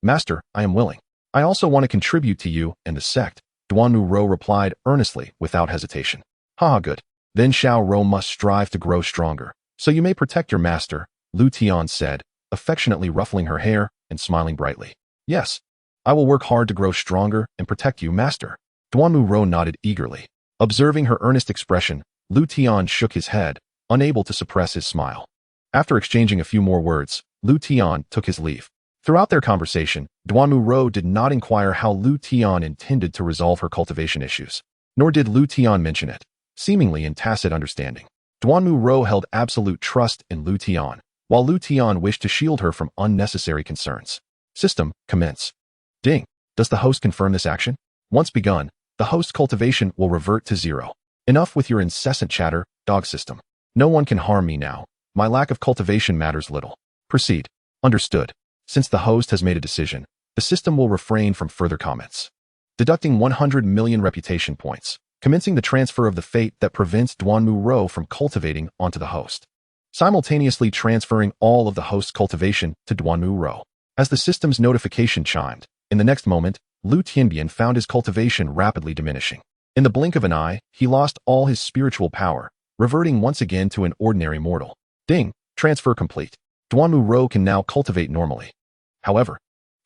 Master, I am willing. I also want to contribute to you and the sect, Duanmu Ro replied earnestly without hesitation. Good. Then Xiao Ro must strive to grow stronger, so you may protect your master, Liutian said, affectionately ruffling her hair and smiling brightly. Yes, I will work hard to grow stronger and protect you, master. Duanmu Ro nodded eagerly. Observing her earnest expression, Liutian shook his head, unable to suppress his smile. After exchanging a few more words, Liutian took his leave. Throughout their conversation, Duanmu Ro did not inquire how Liutian intended to resolve her cultivation issues, nor did Liutian mention it, seemingly in tacit understanding. Duanmu Ro held absolute trust in Liutian, while Liutian wished to shield her from unnecessary concerns. System, commence. Ding. Does the host confirm this action? Once begun, the host's cultivation will revert to 0. Enough with your incessant chatter, dog system. No one can harm me now. My lack of cultivation matters little. Proceed. Understood. Since the host has made a decision, the system will refrain from further comments. Deducting 100 million reputation points, commencing the transfer of the fate that prevents Duanmu Ro from cultivating onto the host. Simultaneously transferring all of the host's cultivation to Duanmu Ro. As the system's notification chimed, in the next moment, Liu Tianbian found his cultivation rapidly diminishing. In the blink of an eye, he lost all his spiritual power, reverting once again to an ordinary mortal. Ding! Transfer complete. Duanmu Ro can now cultivate normally. However,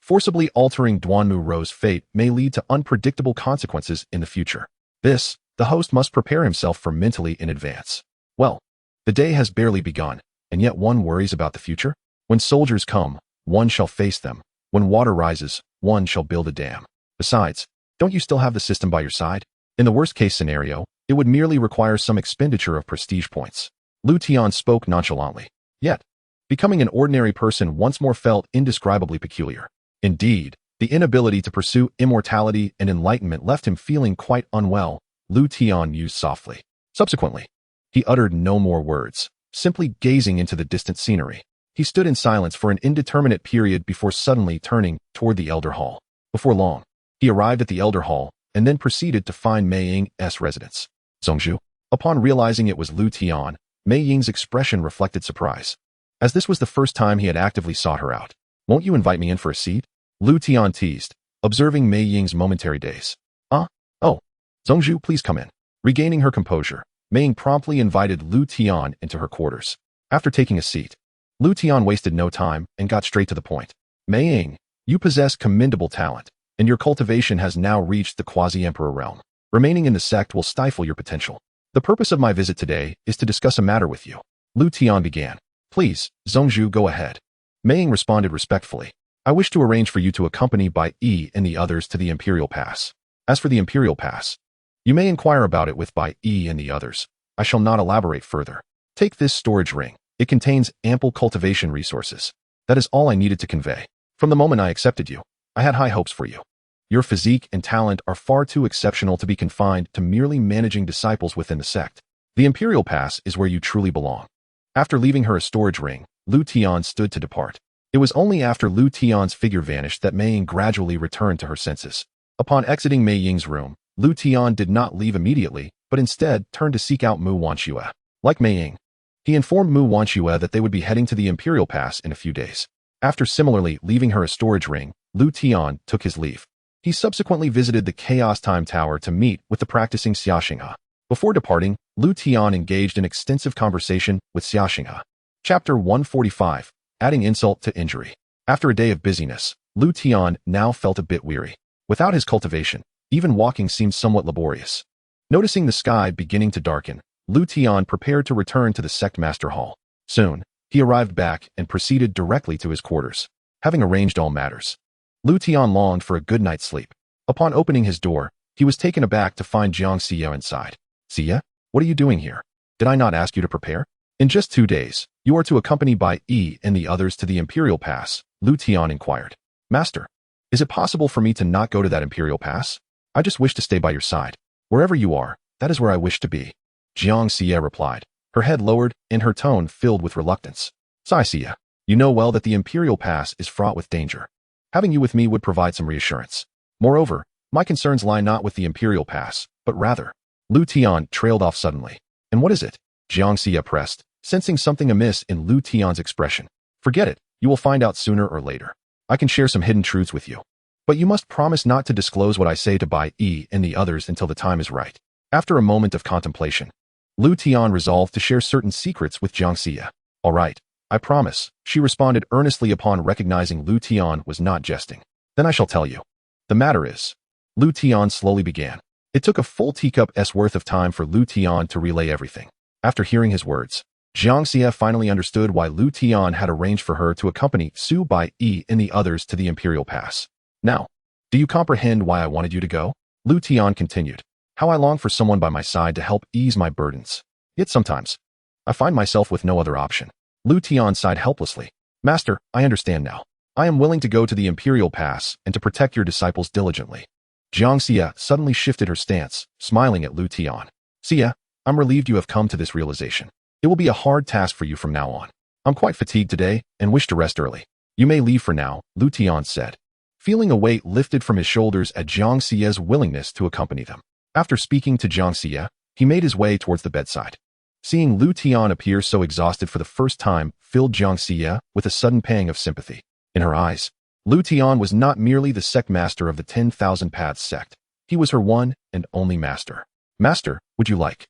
forcibly altering Duanmu Ro's fate may lead to unpredictable consequences in the future. This, the host must prepare himself for mentally in advance. Well, the day has barely begun, and yet one worries about the future. When soldiers come, one shall face them. When water rises, one shall build a dam. Besides, don't you still have the system by your side? In the worst-case scenario, it would merely require some expenditure of prestige points. Liutian spoke nonchalantly. Yet, becoming an ordinary person once more felt indescribably peculiar. Indeed, the inability to pursue immortality and enlightenment left him feeling quite unwell, Liutian mused softly. Subsequently, he uttered no more words, simply gazing into the distant scenery. He stood in silence for an indeterminate period before suddenly turning toward the Elder Hall. Before long, he arrived at the Elder Hall and then proceeded to find Mei Ying's residence. Zhongzhu. Upon realizing it was Liutian, Mei Ying's expression reflected surprise, as this was the first time he had actively sought her out. Won't you invite me in for a seat? Liutian teased, observing Mei Ying's momentary daze. Oh. Zhongzhu, please come in. Regaining her composure, Mei Ying promptly invited Liutian into her quarters. After taking a seat, Liutian wasted no time and got straight to the point. Mei Ying, you possess commendable talent, and your cultivation has now reached the quasi-emperor realm. Remaining in the sect will stifle your potential. The purpose of my visit today is to discuss a matter with you. Liutian began. Please, Zhongzhu, go ahead. Mei Ying responded respectfully. I wish to arrange for you to accompany Bai Yi and the others to the Imperial Pass. As for the Imperial Pass, you may inquire about it with Bai Yi and the others. I shall not elaborate further. Take this storage ring. It contains ample cultivation resources. That is all I needed to convey. From the moment I accepted you, I had high hopes for you. Your physique and talent are far too exceptional to be confined to merely managing disciples within the sect. The Imperial Pass is where you truly belong. After leaving her a storage ring, Liutian stood to depart. It was only after Liutian's figure vanished that Mei Ying gradually returned to her senses. Upon exiting Mei Ying's room, Liutian did not leave immediately, but instead turned to seek out Mu Wanxue. Like Mei Ying, he informed Mu Wanxue that they would be heading to the Imperial Pass in a few days. After similarly leaving her a storage ring, Liutian took his leave. He subsequently visited the Chaos Time Tower to meet with the practicing xianxia. Before departing, Liutian engaged in extensive conversation with xianxia. Chapter 145, Adding Insult to Injury. After a day of busyness, Liutian now felt a bit weary. Without his cultivation, even walking seemed somewhat laborious. Noticing the sky beginning to darken, Liutian prepared to return to the Sect Master Hall. Soon, he arrived back and proceeded directly to his quarters. Having arranged all matters, Liutian longed for a good night's sleep. Upon opening his door, he was taken aback to find Xianxia inside. Xia, what are you doing here? Did I not ask you to prepare? In just 2 days, you are to accompany Bai Yi and the others to the Imperial Pass, Liutian inquired. Master, is it possible for me to not go to that Imperial Pass? I just wish to stay by your side. Wherever you are, that is where I wish to be. Xianxia replied, her head lowered and her tone filled with reluctance. Xia, you know well that the Imperial Pass is fraught with danger. Having you with me would provide some reassurance. Moreover, my concerns lie not with the Imperial Pass, but rather. Liutian trailed off suddenly. And what is it? Xianxia pressed, sensing something amiss in Liutian's expression. Forget it, you will find out sooner or later. I can share some hidden truths with you. But you must promise not to disclose what I say to Bai Yi and the others until the time is right. After a moment of contemplation, Liutian resolved to share certain secrets with Xianxia. All right, I promise, she responded earnestly upon recognizing Liutian was not jesting. Then I shall tell you. The matter is, Liutian slowly began. It took a full teacup's worth of time for Liutian to relay everything. After hearing his words, Xianxia finally understood why Liutian had arranged for her to accompany Su Bai Yi and the others to the Imperial Pass. Now, do you comprehend why I wanted you to go? Liutian continued. How I long for someone by my side to help ease my burdens. Yet sometimes, I find myself with no other option. Liutian sighed helplessly. Master, I understand now. I am willing to go to the Imperial Pass and to protect your disciples diligently. Xianxia suddenly shifted her stance, smiling at Liutian. Xia, I'm relieved you have come to this realization. It will be a hard task for you from now on. I'm quite fatigued today and wish to rest early. You may leave for now, Liutian said, feeling a weight lifted from his shoulders at Xianxia's willingness to accompany them. After speaking to Xianxia, he made his way towards the bedside. Seeing Liutian appear so exhausted for the first time filled Xianxia with a sudden pang of sympathy. In her eyes, Liutian was not merely the sect master of the 10,000 Paths sect. He was her one and only master. Master, would you like?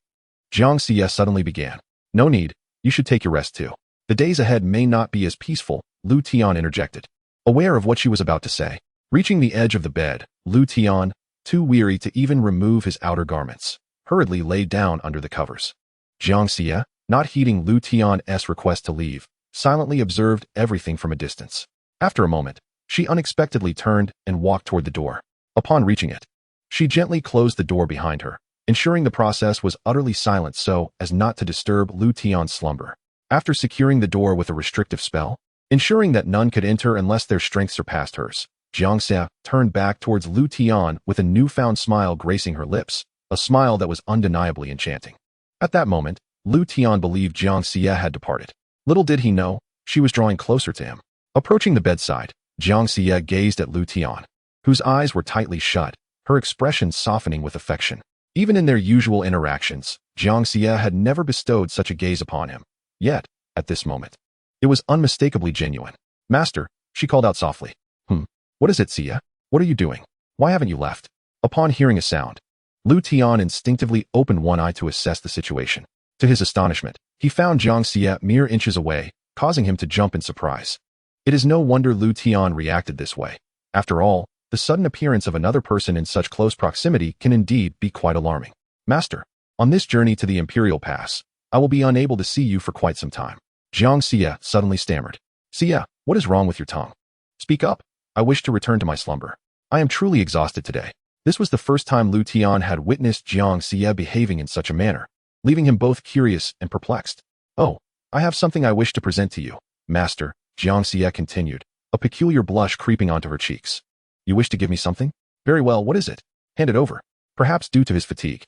Xianxia suddenly began. No need, you should take your rest too. The days ahead may not be as peaceful, Liutian interjected. Aware of what she was about to say. Reaching the edge of the bed, Liutian, too weary to even remove his outer garments, hurriedly lay down under the covers. Xianxia, not heeding Liutian's request to leave, silently observed everything from a distance. After a moment, she unexpectedly turned and walked toward the door. Upon reaching it, she gently closed the door behind her, ensuring the process was utterly silent so as not to disturb Liutian's slumber. After securing the door with a restrictive spell, ensuring that none could enter unless their strength surpassed hers, Xianxia turned back towards Liutian with a newfound smile gracing her lips, a smile that was undeniably enchanting. At that moment, Liutian believed Xianxia had departed. Little did he know, she was drawing closer to him. Approaching the bedside, Xianxia gazed at Liutian, whose eyes were tightly shut, her expression softening with affection. Even in their usual interactions, Xianxia had never bestowed such a gaze upon him. Yet, at this moment, it was unmistakably genuine. Master, she called out softly. What is it, Xia? What are you doing? Why haven't you left? Upon hearing a sound, Liutian instinctively opened one eye to assess the situation. To his astonishment, he found Xianxia mere inches away, causing him to jump in surprise. It is no wonder Liutian reacted this way. After all, the sudden appearance of another person in such close proximity can indeed be quite alarming. Master, on this journey to the Imperial Pass, I will be unable to see you for quite some time. Xianxia suddenly stammered. Xia, what is wrong with your tongue? Speak up. I wish to return to my slumber. I am truly exhausted today. This was the first time Liutian had witnessed Xianxia behaving in such a manner, leaving him both curious and perplexed. Oh, I have something I wish to present to you, Master, Xianxia continued, a peculiar blush creeping onto her cheeks. You wish to give me something? Very well, what is it? Hand it over. Perhaps due to his fatigue,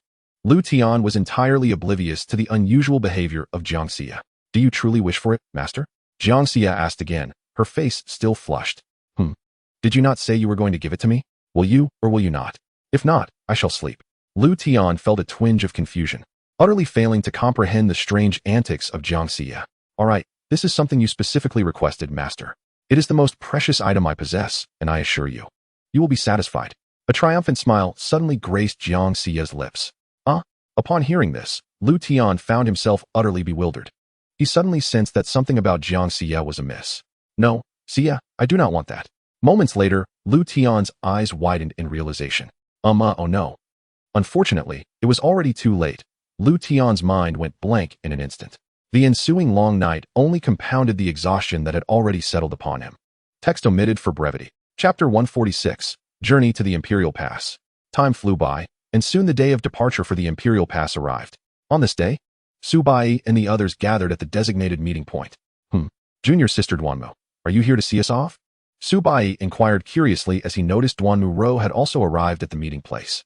Liutian was entirely oblivious to the unusual behavior of Xianxia. Do you truly wish for it, Master? Xianxia asked again, her face still flushed. Did you not say you were going to give it to me? Will you, or will you not? If not, I shall sleep. Liutian felt a twinge of confusion, utterly failing to comprehend the strange antics of Xianxia. All right, this is something you specifically requested, Master. It is the most precious item I possess, and I assure you, you will be satisfied. A triumphant smile suddenly graced Xianxia's lips. Upon hearing this, Liutian found himself utterly bewildered. He suddenly sensed that something about Xianxia was amiss. No, Xia, I do not want that. Moments later, Liutian's eyes widened in realization. Oh no. Unfortunately, it was already too late. Liutian's mind went blank in an instant. The ensuing long night only compounded the exhaustion that had already settled upon him. Text omitted for brevity. Chapter 146, Journey to the Imperial Pass. Time flew by, and soon the day of departure for the Imperial Pass arrived. On this day, Subai and the others gathered at the designated meeting point. Junior Sister Duanmu, are you here to see us off? Subai inquired curiously as he noticed Duanmu Ro had also arrived at the meeting place.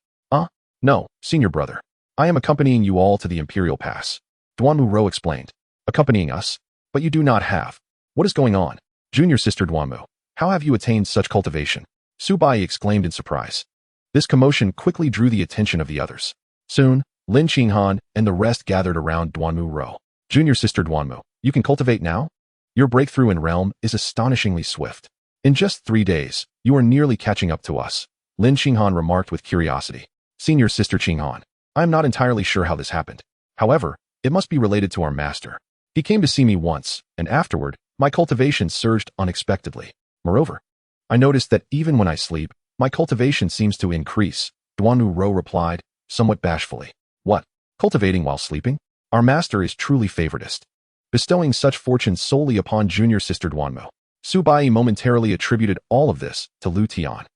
No, senior brother. I am accompanying you all to the Imperial Pass. Duanmu Ro explained. Accompanying us? But you do not have. What is going on? Junior Sister Duanmu, how have you attained such cultivation? Subai exclaimed in surprise. This commotion quickly drew the attention of the others. Soon, Lin Qinghan and the rest gathered around Duanmu Ro. Junior Sister Duanmu, you can cultivate now? Your breakthrough in realm is astonishingly swift. In just 3 days, you are nearly catching up to us, Lin Qinghan remarked with curiosity. Senior Sister Qinghan, I am not entirely sure how this happened. However, it must be related to our master. He came to see me once, and afterward, my cultivation surged unexpectedly. Moreover, I noticed that even when I sleep, my cultivation seems to increase, Duanmu Ro replied, somewhat bashfully. What? Cultivating while sleeping? Our master is truly favoritist, bestowing such fortune solely upon Junior Sister Duanmu. Subai momentarily attributed all of this to Liutian.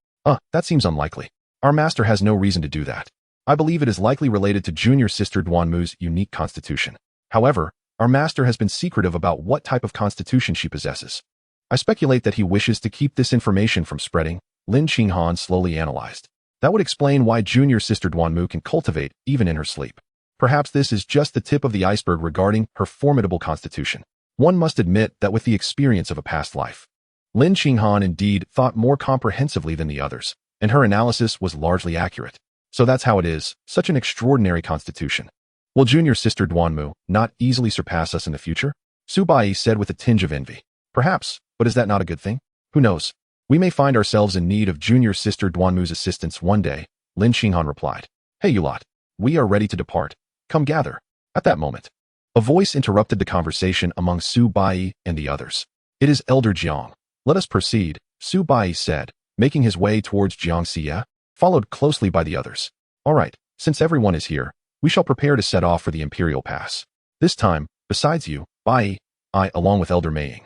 That seems unlikely. Our master has no reason to do that. I believe it is likely related to Junior Sister Duanmu's unique constitution. However, our master has been secretive about what type of constitution she possesses. I speculate that he wishes to keep this information from spreading, Lin Qinghan slowly analyzed. That would explain why Junior Sister Duanmu can cultivate even in her sleep. Perhaps this is just the tip of the iceberg regarding her formidable constitution. One must admit that with the experience of a past life, Lin Qinghan indeed thought more comprehensively than the others, and her analysis was largely accurate. So that's how it is, such an extraordinary constitution. Will Junior Sister Duanmu not easily surpass us in the future? Subai said with a tinge of envy. Perhaps, but is that not a good thing? Who knows? We may find ourselves in need of Junior Sister Duanmu's assistance one day, Lin Xinghan replied. Hey you lot, we are ready to depart. Come gather. At that moment, a voice interrupted the conversation among Su Bai and the others. It is Elder Jiang. Let us proceed, Su Bai said, making his way towards Xianxia, followed closely by the others. All right, since everyone is here, we shall prepare to set off for the Imperial Pass. This time, besides you, Bai, I, along with Elder Maying,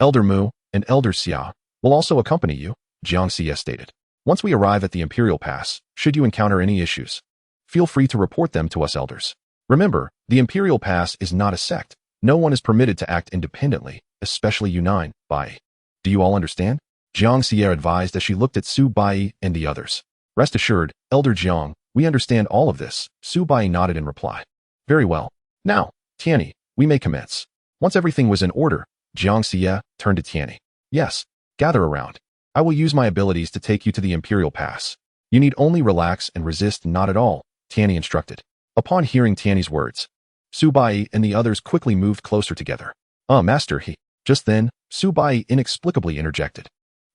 Elder Mu, and Elder Xia, will also accompany you, Xianxia stated. Once we arrive at the Imperial Pass, should you encounter any issues, feel free to report them to us elders. Remember, the Imperial Pass is not a sect. No one is permitted to act independently, especially you 9, Bai. Do you all understand? Xianxia advised as she looked at Su Bai and the others. Rest assured, Elder Jiang, we understand all of this, Su Bai nodded in reply. Very well. Now, Tianni, we may commence. Once everything was in order, Xianxia turned to Tianni. Yes, gather around. I will use my abilities to take you to the Imperial Pass. You need only relax and resist not at all, Tianni instructed. Upon hearing Tianni's words, Su Bai and the others quickly moved closer together. Master, he. Just then, Su Bai inexplicably interjected.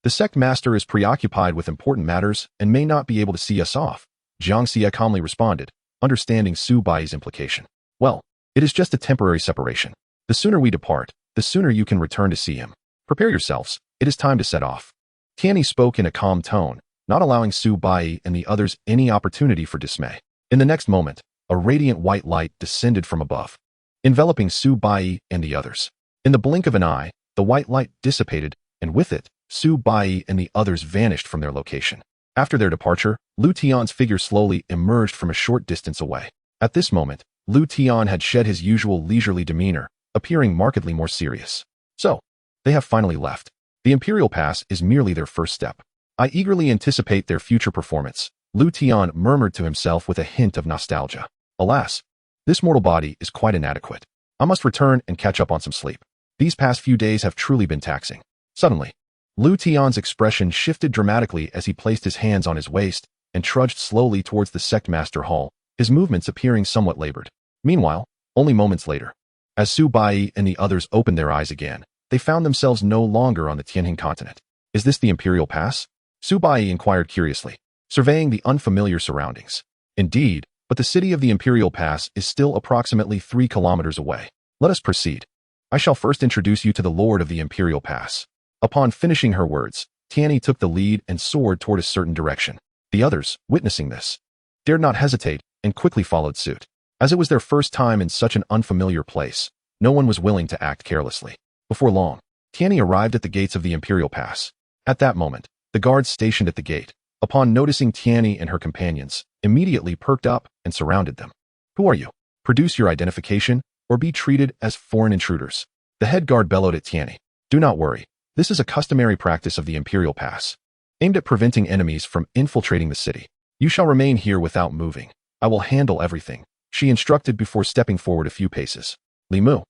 The sect master is preoccupied with important matters and may not be able to see us off, Xianxia calmly responded, understanding Su Bai's implication. Well, it is just a temporary separation. The sooner we depart, the sooner you can return to see him. Prepare yourselves, it is time to set off. Tianni spoke in a calm tone, not allowing Su Bai and the others any opportunity for dismay. In the next moment, a radiant white light descended from above, enveloping Su Bai and the others. In the blink of an eye, the white light dissipated, and with it, Su Bai and the others vanished from their location. After their departure, Liutian's figure slowly emerged from a short distance away. At this moment, Liutian had shed his usual leisurely demeanor, appearing markedly more serious. So, they have finally left. The Imperial Pass is merely their first step. I eagerly anticipate their future performance, Liutian murmured to himself with a hint of nostalgia. Alas, this mortal body is quite inadequate. I must return and catch up on some sleep. These past few days have truly been taxing. Suddenly, Liutian's expression shifted dramatically as he placed his hands on his waist and trudged slowly towards the sect master hall, his movements appearing somewhat labored. Meanwhile, only moments later, as Su Bai and the others opened their eyes again, they found themselves no longer on the Tianjin continent. Is this the Imperial Pass? Su Bai inquired curiously, surveying the unfamiliar surroundings. Indeed, but the city of the Imperial Pass is still approximately 3 kilometers away. Let us proceed. I shall first introduce you to the Lord of the Imperial Pass. Upon finishing her words, Tianni took the lead and soared toward a certain direction. The others, witnessing this, dared not hesitate and quickly followed suit. As it was their first time in such an unfamiliar place, no one was willing to act carelessly. Before long, Tianni arrived at the gates of the Imperial Pass. At that moment, the guards stationed at the gate, upon noticing Tianni and her companions, immediately perked up and surrounded them. Who are you? Produce your identification, or be treated as foreign intruders. The head guard bellowed at Tianni. Do not worry. This is a customary practice of the Imperial Pass, aimed at preventing enemies from infiltrating the city. You shall remain here without moving. I will handle everything, she instructed before stepping forward a few paces. Li Mu,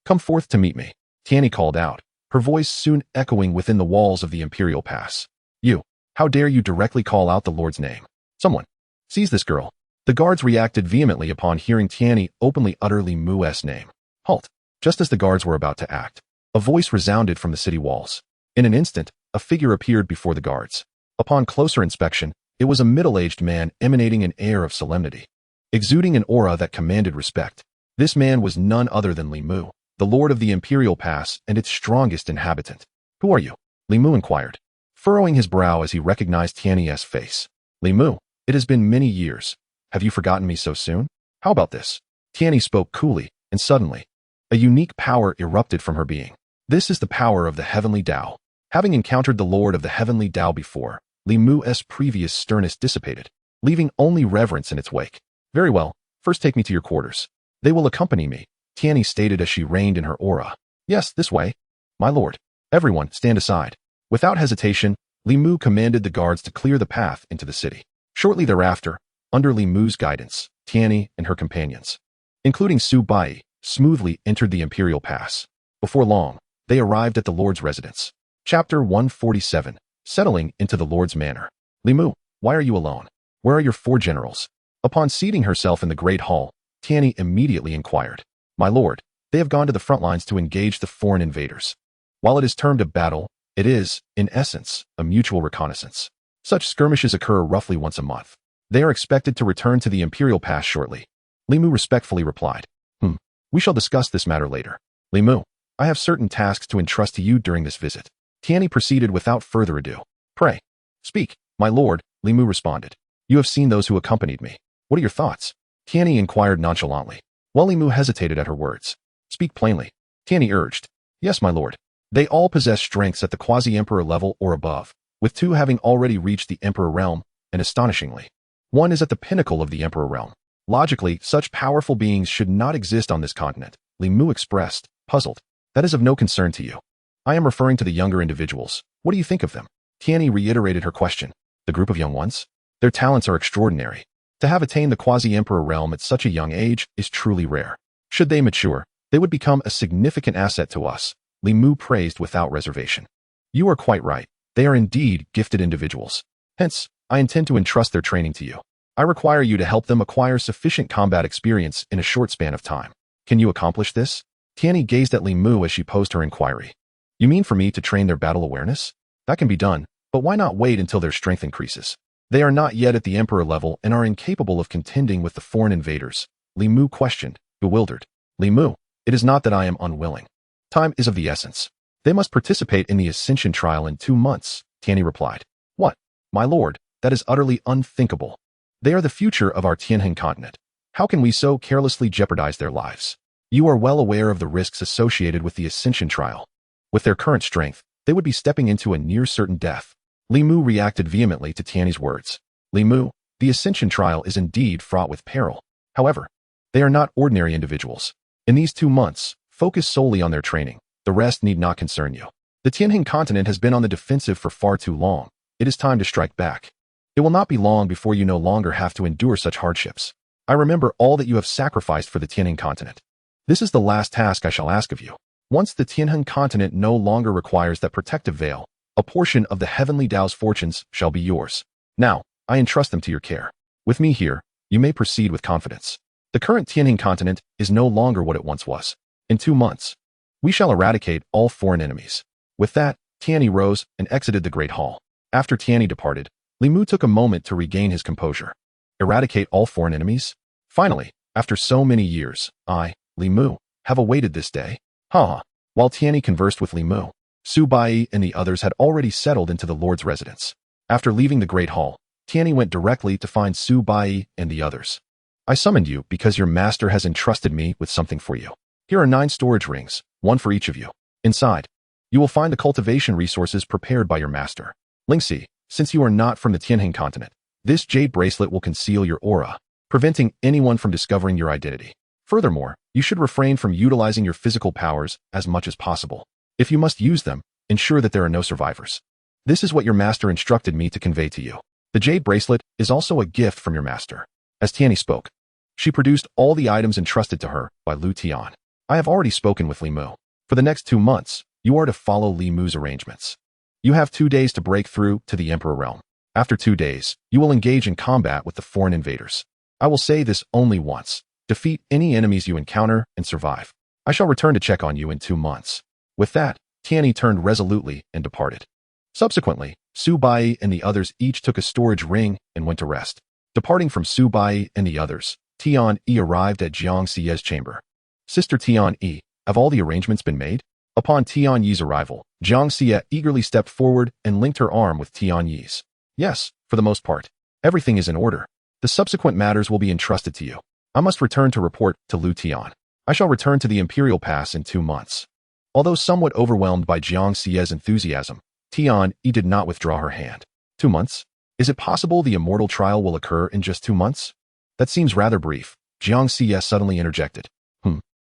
come forth to meet me, Tianni called out, her voice soon echoing within the walls of the Imperial Pass. You, how dare you directly call out the Lord's name? Someone, seize this girl. The guards reacted vehemently upon hearing Tianni openly utter Li Mu's name. Halt. Just as the guards were about to act, a voice resounded from the city walls. In an instant, a figure appeared before the guards. Upon closer inspection, it was a middle-aged man emanating an air of solemnity, exuding an aura that commanded respect. This man was none other than Li Mu, the Lord of the Imperial Pass and its strongest inhabitant. Who are you? Li Mu inquired, furrowing his brow as he recognized Tianni's face. Li Mu, it has been many years. Have you forgotten me so soon? How about this? Tianni spoke coolly, and suddenly, a unique power erupted from her being. This is the power of the Heavenly Dao. Having encountered the Lord of the Heavenly Dao before, Li Mu's previous sternness dissipated, leaving only reverence in its wake. Very well, first take me to your quarters. They will accompany me, Tianni stated as she reined in her aura. Yes, this way. My lord. Everyone, stand aside. Without hesitation, Li Mu commanded the guards to clear the path into the city. Shortly thereafter, under Li Mu's guidance, Tianni and her companions, including Su Bai, smoothly entered the Imperial Pass. Before long, they arrived at the Lord's residence. Chapter 147, Settling into the Lord's Manor. Li Mu, why are you alone? Where are your 4 generals? Upon seating herself in the great hall, Tianni immediately inquired. My lord, they have gone to the front lines to engage the foreign invaders. While it is termed a battle, it is, in essence, a mutual reconnaissance. Such skirmishes occur roughly once a month. They are expected to return to the Imperial Pass shortly. Li Mu respectfully replied. We shall discuss this matter later. Li Mu, I have certain tasks to entrust to you during this visit. Tianyi proceeded without further ado. Pray, speak, my lord, Li Mu responded. You have seen those who accompanied me. What are your thoughts? Tianyi inquired nonchalantly. While Li Mu hesitated at her words. Speak plainly. Tianyi urged. Yes, my lord. They all possess strengths at the quasi-emperor level or above, with two having already reached the emperor realm, and astonishingly, one is at the pinnacle of the emperor realm. Logically, such powerful beings should not exist on this continent, Li Mu expressed, puzzled. That is of no concern to you. I am referring to the younger individuals. What do you think of them? Tianyi reiterated her question. The group of young ones? Their talents are extraordinary. To have attained the quasi-emperor realm at such a young age is truly rare. Should they mature, they would become a significant asset to us, Li Mu praised without reservation. You are quite right. They are indeed gifted individuals. Hence, I intend to entrust their training to you. I require you to help them acquire sufficient combat experience in a short span of time. Can you accomplish this? Tianyi gazed at Li Mu as she posed her inquiry. You mean for me to train their battle awareness? That can be done, but why not wait until their strength increases? They are not yet at the emperor level and are incapable of contending with the foreign invaders, Li Mu questioned, bewildered. Li Mu, it is not that I am unwilling. Time is of the essence. They must participate in the ascension trial in 2 months, Tianyi replied. What? My lord, that is utterly unthinkable. They are the future of our Tianhan continent. How can we so carelessly jeopardize their lives? You are well aware of the risks associated with the ascension trial. With their current strength, they would be stepping into a near certain death. Li Mu reacted vehemently to Tianyi's words. Li Mu, the ascension trial is indeed fraught with peril. However, they are not ordinary individuals. In these 2 months, focus solely on their training. The rest need not concern you. The Tianhan continent has been on the defensive for far too long. It is time to strike back. It will not be long before you no longer have to endure such hardships. I remember all that you have sacrificed for the Tianhan continent. This is the last task I shall ask of you. Once the Tianhan continent no longer requires that protective veil, a portion of the heavenly Dao's fortunes shall be yours. Now, I entrust them to your care. With me here, you may proceed with confidence. The current Tianhan continent is no longer what it once was. In 2 months, we shall eradicate all foreign enemies. With that, Tianyi rose and exited the Great Hall. After Tianyi departed, Li Mu took a moment to regain his composure. Eradicate all foreign enemies? Finally, after so many years, I, Li Mu, have awaited this day. While Tianyi conversed with Li Mu, Su Bai and the others had already settled into the Lord's residence. After leaving the Great Hall, Tianyi went directly to find Su Bai and the others. I summoned you because your master has entrusted me with something for you. Here are 9 storage rings, 1 for each of you. Inside, you will find the cultivation resources prepared by your master. Lingxi, since you are not from the Tianhan continent, this jade bracelet will conceal your aura, preventing anyone from discovering your identity. Furthermore, you should refrain from utilizing your physical powers as much as possible. If you must use them, ensure that there are no survivors. This is what your master instructed me to convey to you. The jade bracelet is also a gift from your master. As Tianyi spoke, she produced all the items entrusted to her by Liutian. I have already spoken with Li Mu. For the next 2 months, you are to follow Li Mu's arrangements. You have 2 days to break through to the Emperor realm. After 2 days, you will engage in combat with the foreign invaders. I will say this only once. Defeat any enemies you encounter and survive. I shall return to check on you in 2 months. With that, Tianyi turned resolutely and departed. Subsequently, Su Bai and the others each took a storage ring and went to rest. Departing from Su Bai and the others, Tianyi arrived at Xianxia's chamber. Sister Tianyi, have all the arrangements been made? Upon Tianyi's arrival, Xianxia eagerly stepped forward and linked her arm with Tianyi's. Yes, for the most part. Everything is in order. The subsequent matters will be entrusted to you. I must return to report to Liutian. I shall return to the Imperial Pass in 2 months. Although somewhat overwhelmed by Xianxia's enthusiasm, Tianyi did not withdraw her hand. 2 months? Is it possible the immortal trial will occur in just 2 months? That seems rather brief. Xianxia suddenly interjected.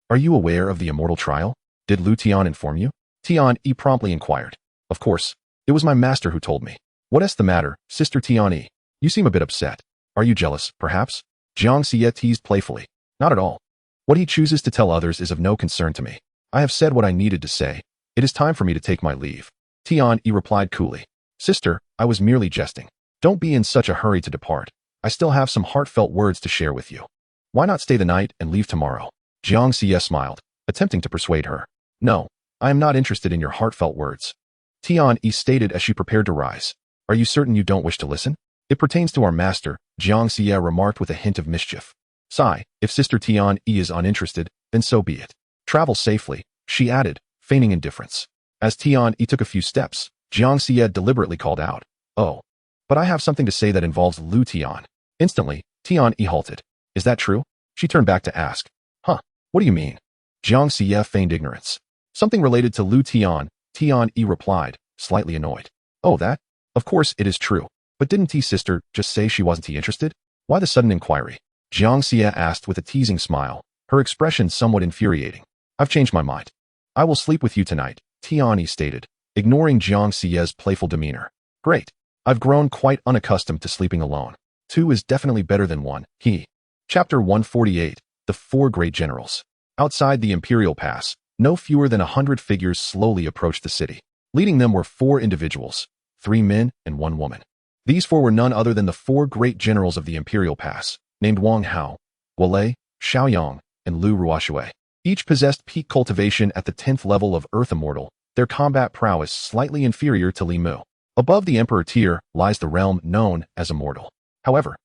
Are you aware of the immortal trial? Did Liutian inform you? Tianyi promptly inquired. Of course. It was my master who told me. What is the matter, Sister Tianyi? You seem a bit upset. Are you jealous, perhaps? Xianxia teased playfully. Not at all. What he chooses to tell others is of no concern to me. I have said what I needed to say. It is time for me to take my leave. Tianyi replied coolly. Sister, I was merely jesting. Don't be in such a hurry to depart. I still have some heartfelt words to share with you. Why not stay the night and leave tomorrow? Xianxia smiled, attempting to persuade her. No, I am not interested in your heartfelt words. Tianyi stated as she prepared to rise. Are you certain you don't wish to listen? It pertains to our master, Xianxia remarked with a hint of mischief. Sigh, if Sister Tian Yi is uninterested, then so be it. Travel safely, she added, feigning indifference. As Tian Yi took a few steps, Xianxia deliberately called out, "Oh, but I have something to say that involves Liutian." Instantly, Tian Yi halted. "Is that true?" She turned back to ask. "Huh, what do you mean?" Xianxia feigned ignorance. "Something related to Liutian," Tian Yi replied, slightly annoyed. "Oh, that? Of course it is true. But didn't T sister just say she wasn't interested? Why the sudden inquiry?" Xianxia asked with a teasing smile, her expression somewhat infuriating. "I've changed my mind. I will sleep with you tonight," Tian Yi stated, ignoring Xianxia's playful demeanor. "Great. I've grown quite unaccustomed to sleeping alone. 2 is definitely better than 1, he. Chapter 148, The Four Great Generals. Outside the Imperial Pass, no fewer than 100 figures slowly approached the city. Leading them were 4 individuals, 3 men and 1 woman. These 4 were none other than the 4 great generals of the Imperial Pass, named Wang Hao, Guolei, Xiaoyang, and Lu Ruoshui. Each possessed peak cultivation at the 10th level of Earth Immortal, their combat prowess slightly inferior to Li Mu. Above the Emperor tier lies the realm known as Immortal. However,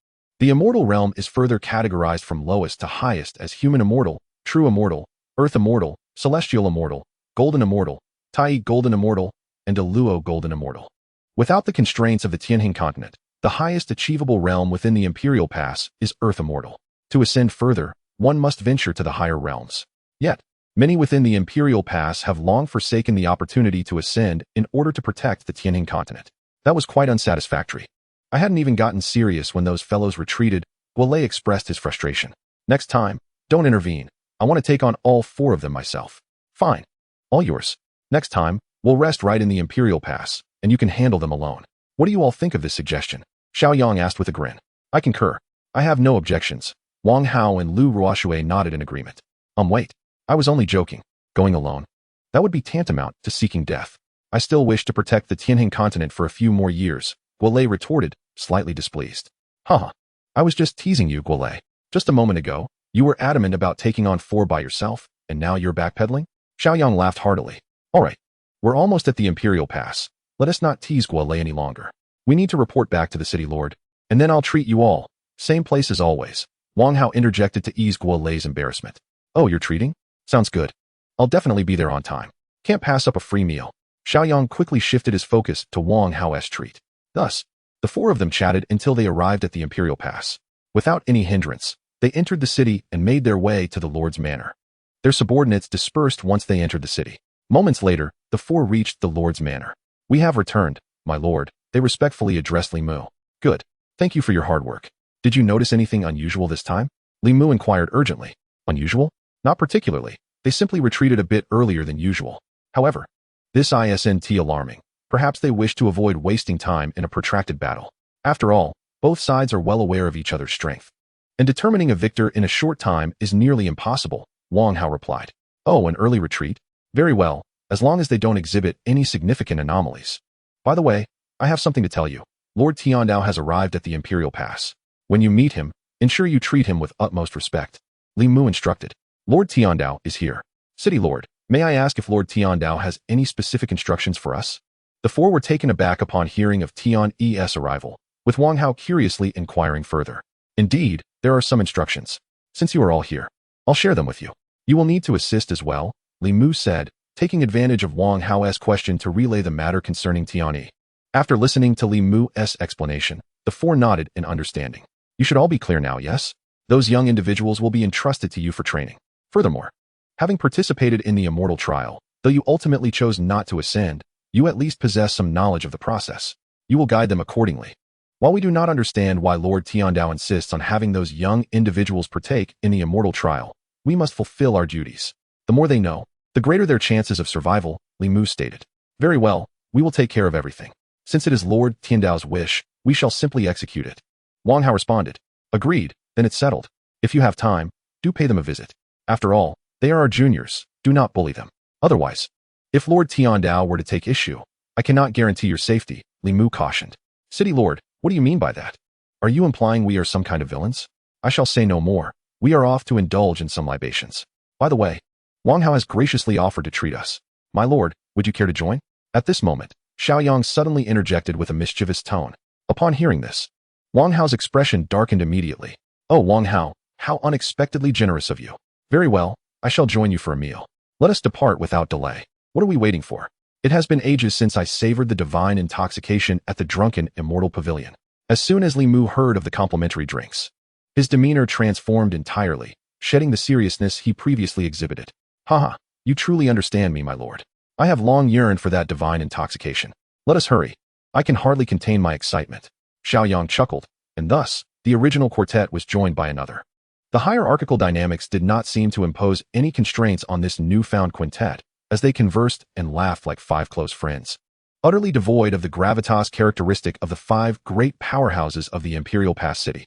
the Immortal realm is further categorized from lowest to highest as Human Immortal, True Immortal, Earth Immortal, Celestial Immortal, Golden Immortal, Tai Golden Immortal, and Aluo Golden Immortal. Without the constraints of the Tianjin continent, the highest achievable realm within the Imperial Pass is Earth Immortal. To ascend further, one must venture to the higher realms. Yet, many within the Imperial Pass have long forsaken the opportunity to ascend in order to protect the Tianjin continent. That was quite unsatisfactory. I hadn't even gotten serious when those fellows retreated. Guolei expressed his frustration. "Next time, don't intervene. I want to take on all 4 of them myself." "Fine. All yours. Next time, we'll rest right in the Imperial Pass, and you can handle them alone." "What do you all think of this suggestion?" Xiaoyang asked with a grin. "I concur. I have no objections." Wang Hao and Lu Ruoshui nodded in agreement. Wait. I was only joking. Going alone? That would be tantamount to seeking death. I still wish to protect the Tianjin continent for a few more years, Guolei retorted, slightly displeased. Haha. I was just teasing you, Guolei. Just a moment ago, you were adamant about taking on 4 by yourself, and now you're backpedaling? Xiaoyang laughed heartily. All right. We're almost at the Imperial Pass. Let us not tease Guolei any longer. We need to report back to the city lord, and then I'll treat you all. Same place as always. Wang Hao interjected to ease Guolei's embarrassment. Oh, you're treating? Sounds good. I'll definitely be there on time. Can't pass up a free meal. Xiaoyang quickly shifted his focus to Wang Hao's treat. Thus, the 4 of them chatted until they arrived at the Imperial Pass. Without any hindrance, they entered the city and made their way to the Lord's manor. Their subordinates dispersed once they entered the city. Moments later, the 4 reached the Lord's manor. We have returned, my lord, they respectfully addressed Li Mu. Good. Thank you for your hard work. Did you notice anything unusual this time? Li Mu inquired urgently. Unusual? Not particularly. They simply retreated a bit earlier than usual. However, this isn't alarming. Perhaps they wish to avoid wasting time in a protracted battle. After all, both sides are well aware of each other's strength. And determining a victor in a short time is nearly impossible, Wang Hao replied. Oh, an early retreat? Very well, as long as they don't exhibit any significant anomalies. By the way, I have something to tell you. Lord Tiandao has arrived at the Imperial Pass. When you meet him, ensure you treat him with utmost respect. Li Mu instructed. Lord Tiandao is here. City Lord, may I ask if Lord Tiandao has any specific instructions for us? The 4 were taken aback upon hearing of Tian's arrival, with Wang Hao curiously inquiring further. Indeed, there are some instructions. Since you are all here, I'll share them with you. You will need to assist as well, Li Mu said, taking advantage of Wang Hao's question to relay the matter concerning Tianyi. After listening to Li Mu's explanation, the 4 nodded in understanding. You should all be clear now, yes? Those young individuals will be entrusted to you for training. Furthermore, having participated in the immortal trial, though you ultimately chose not to ascend, you at least possess some knowledge of the process. You will guide them accordingly. While we do not understand why Lord Tiandao insists on having those young individuals partake in the immortal trial, we must fulfill our duties. The more they know, the greater their chances of survival, Li Mu stated. Very well, we will take care of everything. Since it is Lord Tiandao's wish, we shall simply execute it. Wang Hao responded. Agreed, then it's settled. If you have time, do pay them a visit. After all, they are our juniors, do not bully them. Otherwise, if Lord Tiandao were to take issue, I cannot guarantee your safety, Li Mu cautioned. City Lord, what do you mean by that? Are you implying we are some kind of villains? I shall say no more. We are off to indulge in some libations. By the way, Wang Hao has graciously offered to treat us. My lord, would you care to join? At this moment, Xiaoyang suddenly interjected with a mischievous tone. Upon hearing this, Wang Hao's expression darkened immediately. Oh, Wang Hao, how unexpectedly generous of you. Very well, I shall join you for a meal. Let us depart without delay. What are we waiting for? It has been ages since I savored the divine intoxication at the drunken immortal pavilion. As soon as Li Mu heard of the complimentary drinks, his demeanor transformed entirely, shedding the seriousness he previously exhibited. Haha, you truly understand me, my lord. I have long yearned for that divine intoxication. Let us hurry. I can hardly contain my excitement. Xiao Yang chuckled, and thus, the original quartet was joined by another. The hierarchical dynamics did not seem to impose any constraints on this newfound quintet, as they conversed and laughed like five close friends. Utterly devoid of the gravitas characteristic of the five great powerhouses of the imperial past city.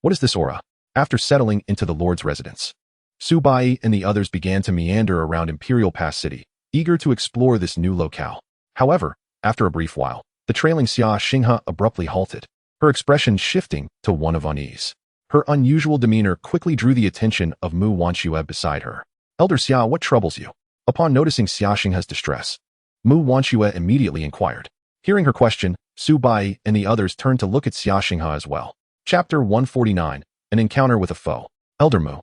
What is this aura? After settling into the Lord's residence, Su Bai and the others began to meander around Imperial Pass City, eager to explore this new locale. However, after a brief while, the trailing Xianxia abruptly halted, her expression shifting to one of unease. Her unusual demeanor quickly drew the attention of Mu Wanxue beside her. Elder Xia, what troubles you? Upon noticing Xiaxingha's distress, Mu Wanxue immediately inquired. Hearing her question, Su Bai and the others turned to look at Xiaxingha as well. Chapter 149, An Encounter with a Foe. Elder Mu,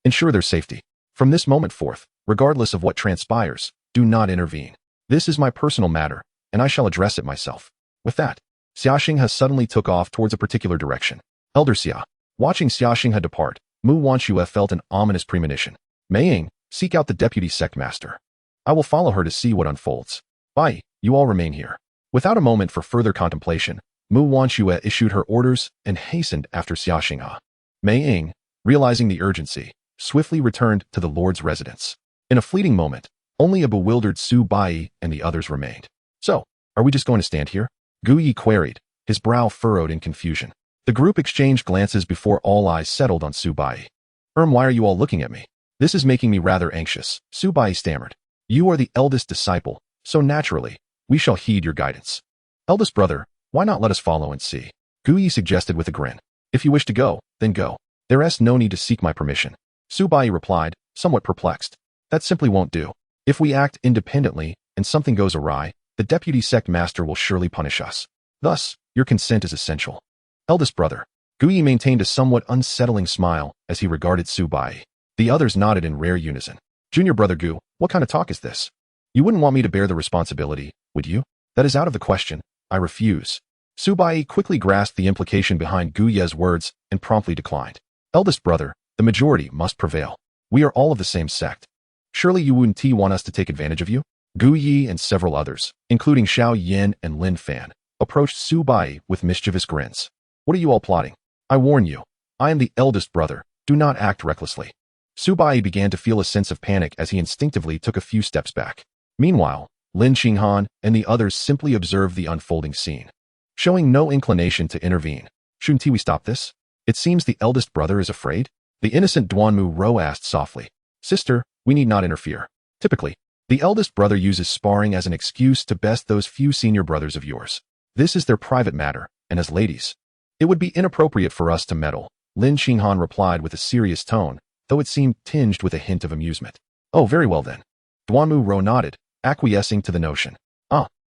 ensure their safety. From this moment forth, regardless of what transpires, do not intervene. This is my personal matter, and I shall address it myself. With that, Xiaxingha suddenly took off towards a particular direction. Elder Xia, watching Xiaxingha depart, Mu Wanxue felt an ominous premonition. Meiying, seek out the deputy sect master. I will follow her to see what unfolds. Bai, you all remain here. Without a moment for further contemplation, Mu Wanxue issued her orders and hastened after Xiaxingha. Meiying, realizing the urgency, swiftly returned to the Lord's residence. In a fleeting moment, only a bewildered Su Bai and the others remained. So, are we just going to stand here? Gu Yi queried, his brow furrowed in confusion. The group exchanged glances before all eyes settled on Su Bai. Why are you all looking at me? This is making me rather anxious, Su Bai stammered. You are the eldest disciple, so naturally, we shall heed your guidance. Eldest brother, why not let us follow and see? Gu Yi suggested with a grin. If you wish to go, then go. There is no need to seek my permission. Su Bai replied, somewhat perplexed. That simply won't do. If we act independently and something goes awry, the deputy sect master will surely punish us. Thus, your consent is essential. Eldest brother. Gu Yi maintained a somewhat unsettling smile as he regarded Su Bai. The others nodded in rare unison. Junior brother Gu, what kind of talk is this? You wouldn't want me to bear the responsibility, would you? That is out of the question. I refuse. Su Bai quickly grasped the implication behind Gu Ye's words and promptly declined. Eldest brother, the majority must prevail. We are all of the same sect. Surely you wouldn't want us to take advantage of you? Gu Yi and several others, including Xiao Yin and Lin Fan, approached Su Bai with mischievous grins. What are you all plotting? I warn you, I am the eldest brother. Do not act recklessly. Su Bai began to feel a sense of panic as he instinctively took a few steps back. Meanwhile, Lin Xinghan and the others simply observed the unfolding scene, showing no inclination to intervene. Shouldn't we stop this? It seems the eldest brother is afraid. The innocent Duanmu Ro asked softly. Sister, we need not interfere. Typically, the eldest brother uses sparring as an excuse to best those few senior brothers of yours. This is their private matter, and as ladies, it would be inappropriate for us to meddle, Lin Xinghan replied with a serious tone, though it seemed tinged with a hint of amusement. Oh, very well then. Duanmu Ro nodded, acquiescing to the notion.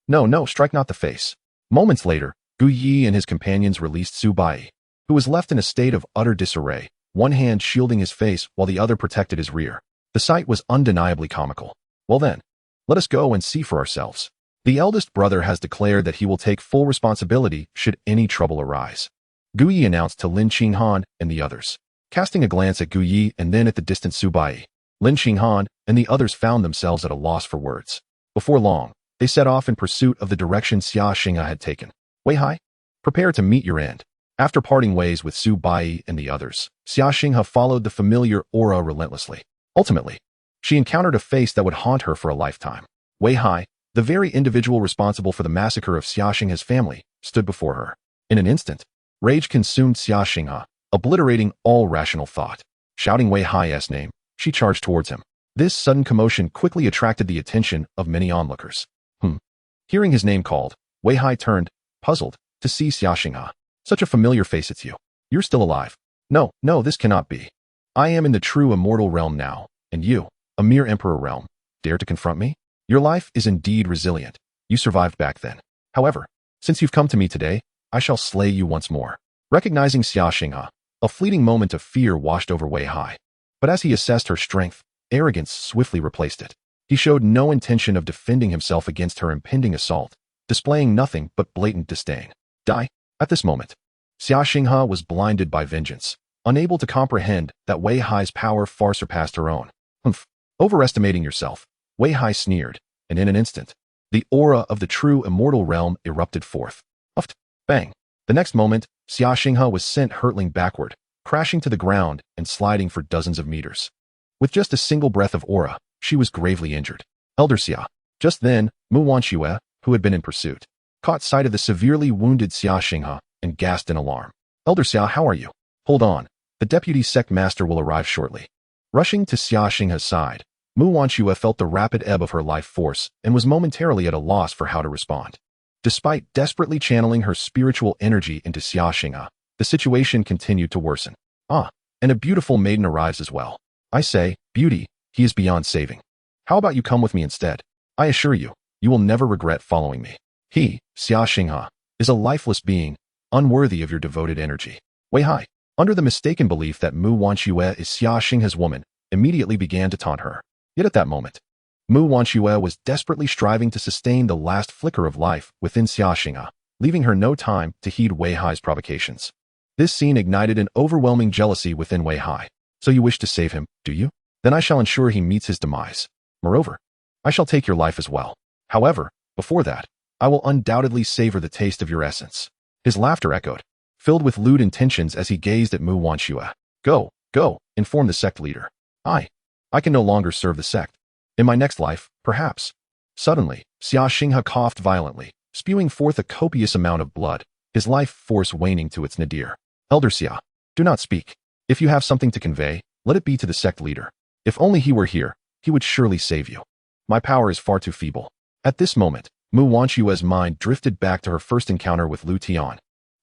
No, strike not the face. Moments later, Gu Yi and his companions released Su Bai, who was left in a state of utter disarray, one hand shielding his face while the other protected his rear. The sight was undeniably comical. Well then, let us go and see for ourselves. The eldest brother has declared that he will take full responsibility should any trouble arise. Gu Yi announced to Lin Xinghan and the others. Casting a glance at Gu Yi and then at the distant Su Bai, Lin Xinghan and the others found themselves at a loss for words. Before long, they set off in pursuit of the direction Xiaxingha had taken. Wei Hai, prepare to meet your end. After parting ways with Su Bai and the others, Xiaxingha followed the familiar aura relentlessly. Ultimately, she encountered a face that would haunt her for a lifetime. Wei Hai, the very individual responsible for the massacre of Xiaxingha's family, stood before her. In an instant, rage consumed Xiaxingha, obliterating all rational thought. Shouting Wei Hai's name, she charged towards him. This sudden commotion quickly attracted the attention of many onlookers. Hearing his name called, Wei Hai turned, puzzled, to see Xiaxingha. Such a familiar face, it's you. You're still alive. No, this cannot be. I am in the true immortal realm now, and you, a mere emperor realm, dare to confront me? Your life is indeed resilient. You survived back then. However, since you've come to me today, I shall slay you once more. Recognizing Xianxia, a fleeting moment of fear washed over Wei Hai. But as he assessed her strength, arrogance swiftly replaced it. He showed no intention of defending himself against her impending assault, displaying nothing but blatant disdain. Die. At this moment, Xianxia was blinded by vengeance, unable to comprehend that Wei Hai's power far surpassed her own. Humph. Overestimating yourself, Wei Hai sneered, and in an instant, the aura of the true immortal realm erupted forth. Uft. Bang. The next moment, Xianxia was sent hurtling backward, crashing to the ground and sliding for dozens of meters. With just a single breath of aura, she was gravely injured. Elder Xia. Just then, Mu Wanxue, who had been in pursuit, caught sight of the severely wounded Xianxia and gasped in alarm. Elder Xia, how are you? Hold on. The deputy sect master will arrive shortly. Rushing to Xianxia's side, Mu Wanxue felt the rapid ebb of her life force and was momentarily at a loss for how to respond. Despite desperately channeling her spiritual energy into Xianxia, the situation continued to worsen. And a beautiful maiden arrives as well. I say, beauty, he is beyond saving. How about you come with me instead? I assure you, you will never regret following me. He, Xianxia, is a lifeless being, unworthy of your devoted energy. Wei Hai, under the mistaken belief that Mu Wanxue is Xianxia's woman, immediately began to taunt her. Yet at that moment, Mu Wanxue was desperately striving to sustain the last flicker of life within Xianxia, leaving her no time to heed Wei Hai's provocations. This scene ignited an overwhelming jealousy within Wei Hai. So you wish to save him, do you? Then I shall ensure he meets his demise. Moreover, I shall take your life as well. However, before that, I will undoubtedly savor the taste of your essence. His laughter echoed, filled with lewd intentions as he gazed at Mu Wanxue. Go, inform the sect leader. I can no longer serve the sect. In my next life, perhaps. Suddenly, Xianxia coughed violently, spewing forth a copious amount of blood, his life force waning to its nadir. Elder Xia, do not speak. If you have something to convey, let it be to the sect leader. If only he were here, he would surely save you. My power is far too feeble. At this moment, Mu Wanxue's mind drifted back to her first encounter with Liutian,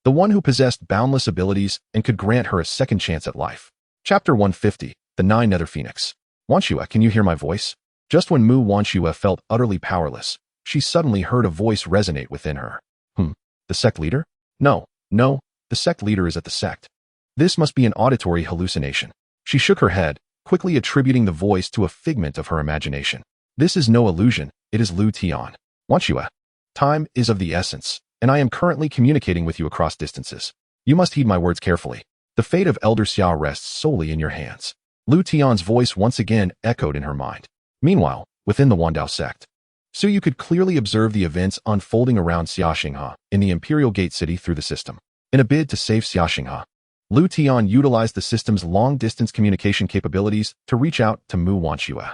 the one who possessed boundless abilities and could grant her a second chance at life. Chapter 150, The Nine Nether Phoenix. Wanxue, can you hear my voice? Just when Mu Wanxue felt utterly powerless, she suddenly heard a voice resonate within her. The sect leader? No, the sect leader is at the sect. This must be an auditory hallucination. She shook her head, quickly attributing the voice to a figment of her imagination. This is no illusion, it is Liutian. Wanxue, time is of the essence, and I am currently communicating with you across distances. You must heed my words carefully. The fate of Elder Xia rests solely in your hands. Liutian's voice once again echoed in her mind. Meanwhile, within the Dao Sect, Suyu could clearly observe the events unfolding around Xianxia in the Imperial Gate City through the system. In a bid to save Xianxia, Liutian utilized the system's long-distance communication capabilities to reach out to Mu Wanxue.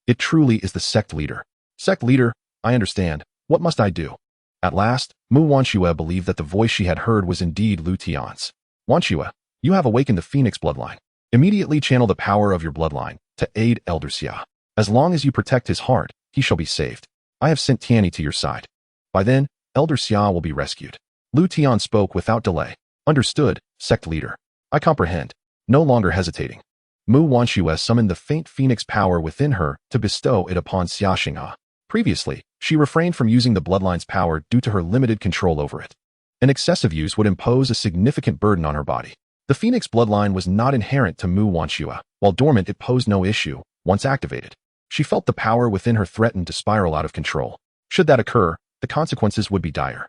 It truly is the sect leader. Sect leader, I understand. What must I do? At last, Mu Wanxue believed that the voice she had heard was indeed Liutian's. Wanxue, you have awakened the Phoenix bloodline. Immediately channel the power of your bloodline to aid Elder Xia. As long as you protect his heart, he shall be saved. I have sent Tianyi to your side. By then, Elder Xia will be rescued. Liutian spoke without delay. Understood, sect leader. I comprehend. No longer hesitating, Mu Wanxue summoned the faint phoenix power within her to bestow it upon Xianxia. Previously, she refrained from using the bloodline's power due to her limited control over it. An excessive use would impose a significant burden on her body. The phoenix bloodline was not inherent to Mu Wanxue. While dormant, it posed no issue. Once activated, she felt the power within her threaten to spiral out of control. Should that occur, the consequences would be dire.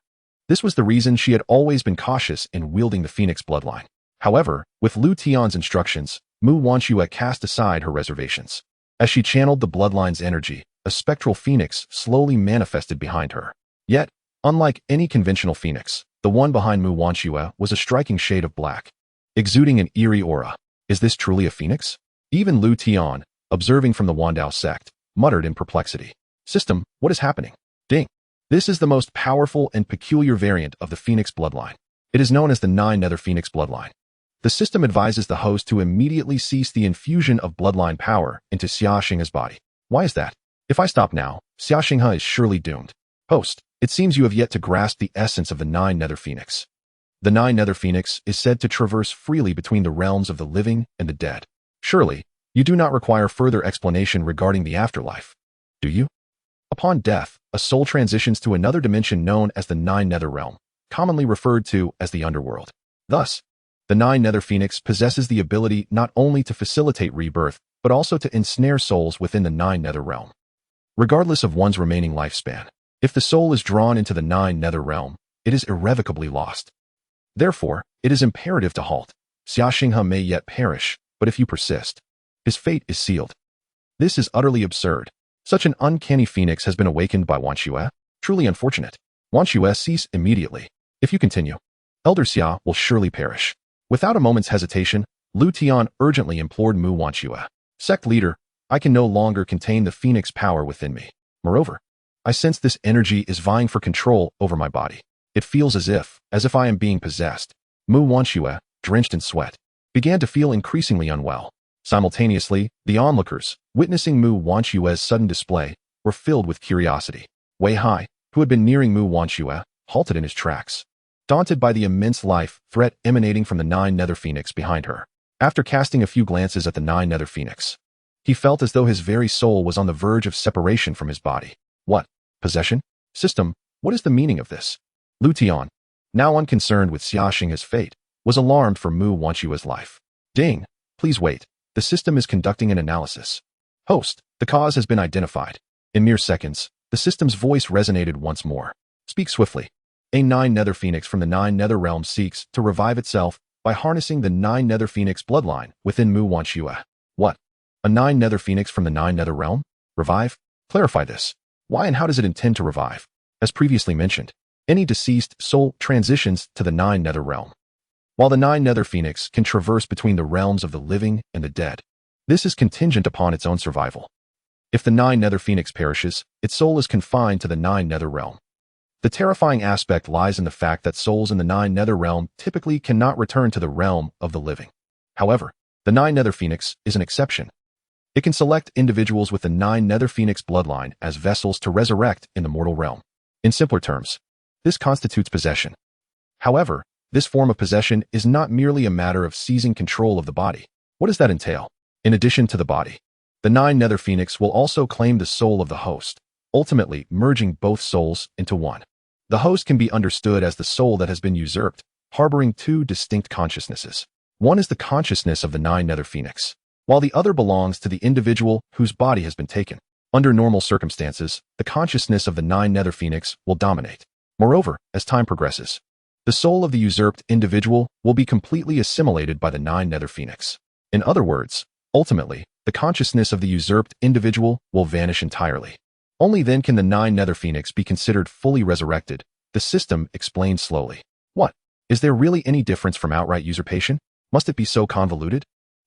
This was the reason she had always been cautious in wielding the phoenix bloodline. However, with Liutian's instructions, Mu Wanxue cast aside her reservations. As she channeled the bloodline's energy, a spectral phoenix slowly manifested behind her. Yet, unlike any conventional phoenix, the one behind Mu Wanxue was a striking shade of black, exuding an eerie aura. Is this truly a phoenix? Even Liutian, observing from the Dao Sect, muttered in perplexity. System, what is happening? Ding. This is the most powerful and peculiar variant of the phoenix bloodline. It is known as the Nine Nether Phoenix bloodline. The system advises the host to immediately cease the infusion of bloodline power into Xianxia's body. Why is that? If I stop now, Xianxia is surely doomed. Host, it seems you have yet to grasp the essence of the Nine Nether Phoenix. The Nine Nether Phoenix is said to traverse freely between the realms of the living and the dead. Surely, you do not require further explanation regarding the afterlife, do you? Upon death, a soul transitions to another dimension known as the Nine Nether Realm, commonly referred to as the underworld. Thus, the Nine Nether Phoenix possesses the ability not only to facilitate rebirth, but also to ensnare souls within the Nine Nether realm. Regardless of one's remaining lifespan, if the soul is drawn into the Nine Nether realm, it is irrevocably lost. Therefore, it is imperative to halt. Xianxia may yet perish, but if you persist, his fate is sealed. This is utterly absurd. Such an uncanny phoenix has been awakened by Xianxia. Truly unfortunate. Xianxia, cease immediately. If you continue, Elder Xia will surely perish. Without a moment's hesitation, Liutian urgently implored Xianxia. Sect leader, I can no longer contain the phoenix power within me. Moreover, I sense this energy is vying for control over my body. It feels as if I am being possessed. Xianxia, drenched in sweat, began to feel increasingly unwell. Simultaneously, the onlookers, witnessing Xianxia's sudden display, were filled with curiosity. Wei Hai, who had been nearing Xianxia, halted in his tracks, daunted by the immense life threat emanating from the Nine Nether Phoenix behind her. After casting a few glances at the Nine Nether Phoenix, he felt as though his very soul was on the verge of separation from his body. What? Possession? System? What is the meaning of this? Liutian, now unconcerned with Xianxia's fate, was alarmed for Xianxia's life. Ding! Please wait. The system is conducting an analysis. Host, the cause has been identified. In mere seconds, the system's voice resonated once more. Speak swiftly. A Nine Nether Phoenix from the Nine Nether realm seeks to revive itself by harnessing the Nine Nether Phoenix bloodline within Xianxia. What? A Nine Nether Phoenix from the Nine Nether realm? Revive? Clarify this. Why and how does it intend to revive? As previously mentioned, any deceased soul transitions to the Nine Nether realm. While the Nine Nether Phoenix can traverse between the realms of the living and the dead, this is contingent upon its own survival. If the Nine Nether Phoenix perishes, its soul is confined to the Nine Nether realm. The terrifying aspect lies in the fact that souls in the Nine Nether realm typically cannot return to the realm of the living. However, the Nine Nether Phoenix is an exception. It can select individuals with the Nine Nether Phoenix bloodline as vessels to resurrect in the mortal realm. In simpler terms, this constitutes possession. However, this form of possession is not merely a matter of seizing control of the body. What does that entail? In addition to the body, the Nine Nether Phoenix will also claim the soul of the host, ultimately merging both souls into one. The host can be understood as the soul that has been usurped, harboring two distinct consciousnesses. One is the consciousness of the Nine Nether Phoenix, while the other belongs to the individual whose body has been taken. Under normal circumstances, the consciousness of the Nine Nether Phoenix will dominate. Moreover, as time progresses, the soul of the usurped individual will be completely assimilated by the Nine Nether Phoenix. In other words, ultimately, the consciousness of the usurped individual will vanish entirely. Only then can the Nine Nether Phoenix be considered fully resurrected, the system explained slowly. What? Is there really any difference from outright usurpation? Must it be so convoluted?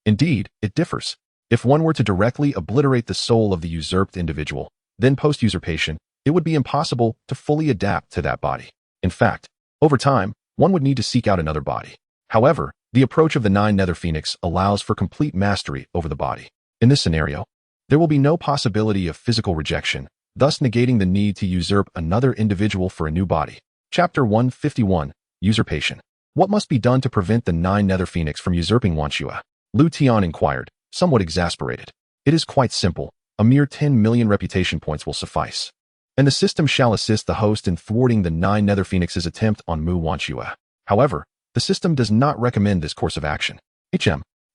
Indeed, it differs. If one were to directly obliterate the soul of the usurped individual, then post-usurpation, it would be impossible to fully adapt to that body. In fact, over time, one would need to seek out another body. However, the approach of the Nine Nether Phoenix allows for complete mastery over the body. In this scenario, there will be no possibility of physical rejection, thus negating the need to usurp another individual for a new body. Chapter 151, Usurpation. What must be done to prevent the Nine Nether Phoenix from usurping Xianxia? Liutian inquired, somewhat exasperated. It is quite simple. A mere 10 million reputation points will suffice, and the system shall assist the host in thwarting the Nine Nether Phoenix's attempt on Xianxia. However, the system does not recommend this course of action.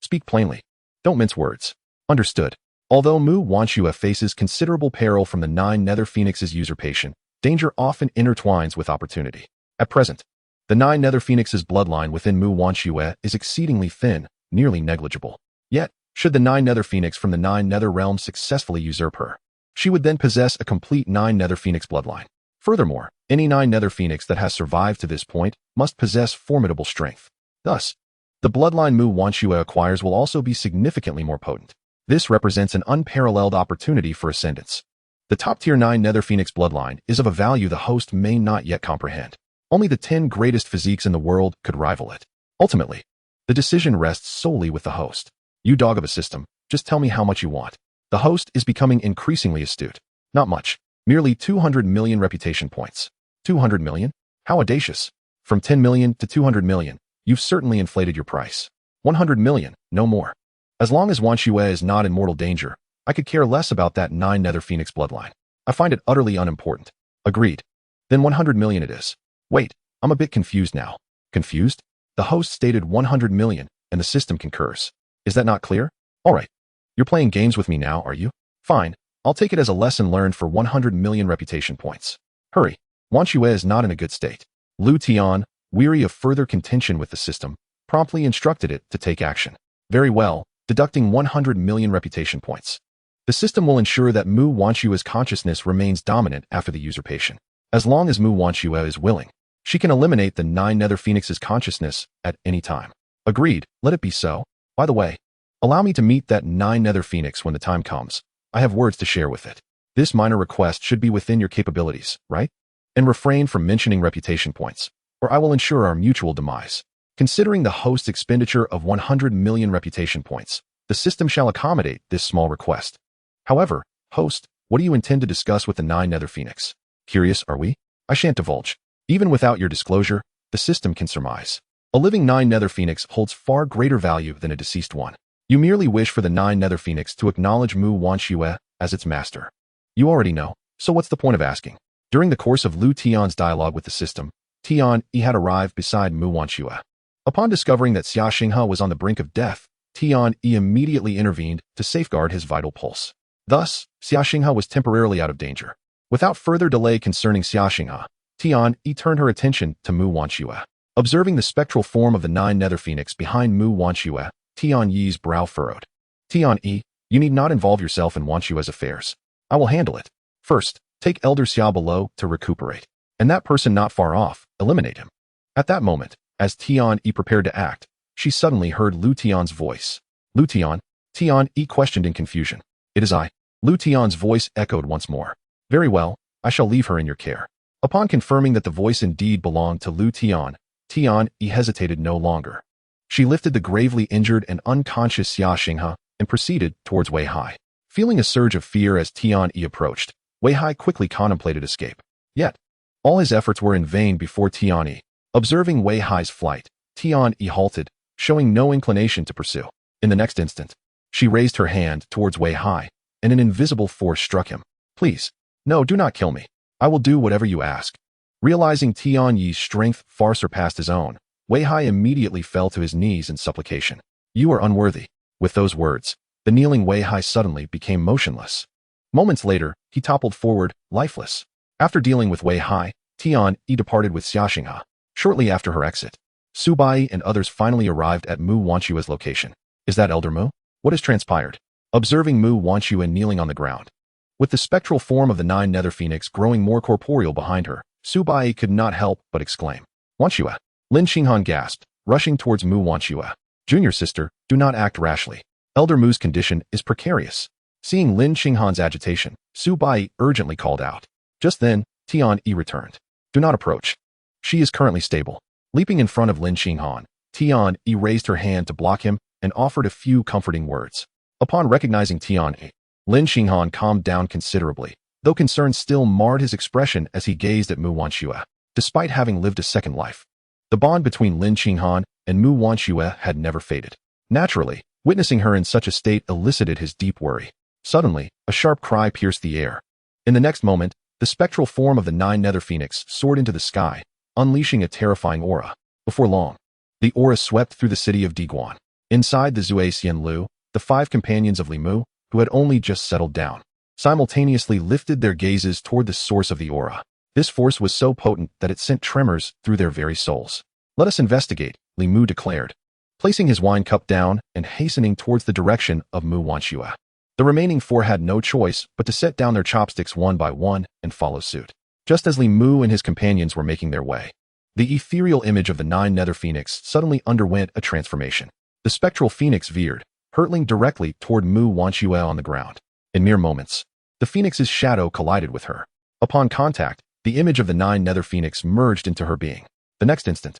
Speak plainly. Don't mince words. Understood. Although Xianxia faces considerable peril from the Nine Nether Phoenix's usurpation, danger often intertwines with opportunity. At present, the Nine Nether Phoenix's bloodline within Xianxia is exceedingly thin, nearly negligible. Yet, should the Nine Nether Phoenix from the Nine Nether realm successfully usurp her, she would then possess a complete Nine Nether Phoenix bloodline. Furthermore, any Nine Nether Phoenix that has survived to this point must possess formidable strength. Thus, the bloodline Xianxia acquires will also be significantly more potent. This represents an unparalleled opportunity for ascendants. The top-tier Nine Nether Phoenix bloodline is of a value the host may not yet comprehend. Only the 10 greatest physiques in the world could rival it. Ultimately, the decision rests solely with the host. You dog of a system, just tell me how much you want. The host is becoming increasingly astute. Not much. Merely 200 million reputation points. 200 million? How audacious. From 10 million to 200 million, you've certainly inflated your price. 100 million, no more. As long as Xianxia is not in mortal danger, I could care less about that Nine Nether Phoenix bloodline. I find it utterly unimportant. Agreed. Then 100 million it is. Wait, I'm a bit confused now. Confused? The host stated 100 million, and the system concurs. Is that not clear? Alright. You're playing games with me now, are you? Fine. I'll take it as a lesson learned for 100 million reputation points. Hurry. Wanxue is not in a good state. Liutian, weary of further contention with the system, promptly instructed it to take action. Very well, deducting 100 million reputation points. The system will ensure that Mu Wanxue's consciousness remains dominant after the usurpation. As long as Mu Wanxue is willing, she can eliminate the 9 Nether Phoenix's consciousness at any time. Agreed, let it be so. By the way, allow me to meet that 9 Nether Phoenix when the time comes. I have words to share with it. This minor request should be within your capabilities, right? And refrain from mentioning reputation points, or I will ensure our mutual demise. Considering the host's expenditure of 100 million reputation points, the system shall accommodate this small request. However, host, what do you intend to discuss with the 9 Nether Phoenix? Curious, are we? I shan't divulge. Even without your disclosure, the system can surmise. A living 9 Nether Phoenix holds far greater value than a deceased one. You merely wish for the 9 Nether Phoenix to acknowledge Mu Wanxue as its master. You already know, so what's the point of asking? During the course of Liu Tian's dialogue with the system, Tian Yi had arrived beside Mu Wanxue. Upon discovering that Xia Xinghe was on the brink of death, Tian Yi immediately intervened to safeguard his vital pulse. Thus, Xia Xinghe was temporarily out of danger. Without further delay concerning Xia Xinghe, Tian Yi turned her attention to Mu Wanxue. Observing the spectral form of the 9 Nether Phoenix behind Mu Wanxue, Tian Yi's brow furrowed. Tian Yi, you need not involve yourself in Wanxue's affairs. I will handle it. First, take Elder Xia below to recuperate. And that person not far off, eliminate him. At that moment, as Tian Yi prepared to act, she suddenly heard Liutian's voice. Liutian? Tian Yi questioned in confusion. It is I. Liutian's voice echoed once more. Very well, I shall leave her in your care. Upon confirming that the voice indeed belonged to Liutian, Tian Yi hesitated no longer. She lifted the gravely injured and unconscious Xia Xinghe and proceeded towards Wei Hai. Feeling a surge of fear as Tian Yi approached, Wei Hai quickly contemplated escape. Yet, all his efforts were in vain before Tian Yi. Observing Wei Hai's flight, Tian Yi halted, showing no inclination to pursue. In the next instant, she raised her hand towards Wei Hai, and an invisible force struck him. Please, no, do not kill me. I will do whatever you ask. Realizing Tian Yi's strength far surpassed his own, Wei Hai immediately fell to his knees in supplication. You are unworthy. With those words, the kneeling Wei Hai suddenly became motionless. Moments later, he toppled forward, lifeless. After dealing with Wei Hai, Tian Yi departed with Xia Xinghe. Shortly after her exit, Su Bai and others finally arrived at Mu Wanxue's location. Is that Elder Mu? What has transpired? Observing Mu Wanxue kneeling on the ground, with the spectral form of the 9 Nether Phoenix growing more corporeal behind her, Su Bai could not help but exclaim. Wanxue! Lin Xinghan gasped, rushing towards Mu Wanxue. Junior sister, do not act rashly. Elder Mu's condition is precarious. Seeing Lin Xinghan's agitation, Su Bai urgently called out. Just then, Tian Yi returned. Do not approach. She is currently stable. Leaping in front of Lin Xinghan, Tian Yi raised her hand to block him and offered a few comforting words. Upon recognizing Tian Yi, Lin Xinghan calmed down considerably, though concern still marred his expression as he gazed at Mu Wanxue. Despite having lived a second life, the bond between Lin Xinghan and Mu Wanxue had never faded. Naturally, witnessing her in such a state elicited his deep worry. Suddenly, a sharp cry pierced the air. In the next moment, the spectral form of the 9 Nether Phoenix soared into the sky, unleashing a terrifying aura. Before long, the aura swept through the city of Diguan. Inside the Zue Xianlu, the 5 companions of Li Mu, who had only just settled down, simultaneously lifted their gazes toward the source of the aura. This force was so potent that it sent tremors through their very souls. Let us investigate, Li Mu declared, placing his wine cup down and hastening towards the direction of Mu Wanxue. The remaining 4 had no choice but to set down their chopsticks one by one and follow suit. Just as Li Mu and his companions were making their way, the ethereal image of the 9 Nether Phoenix suddenly underwent a transformation. The spectral phoenix veered, hurtling directly toward Mu Wanxue on the ground. In mere moments, the phoenix's shadow collided with her. Upon contact, the image of the 9 Nether Phoenix merged into her being. The next instant,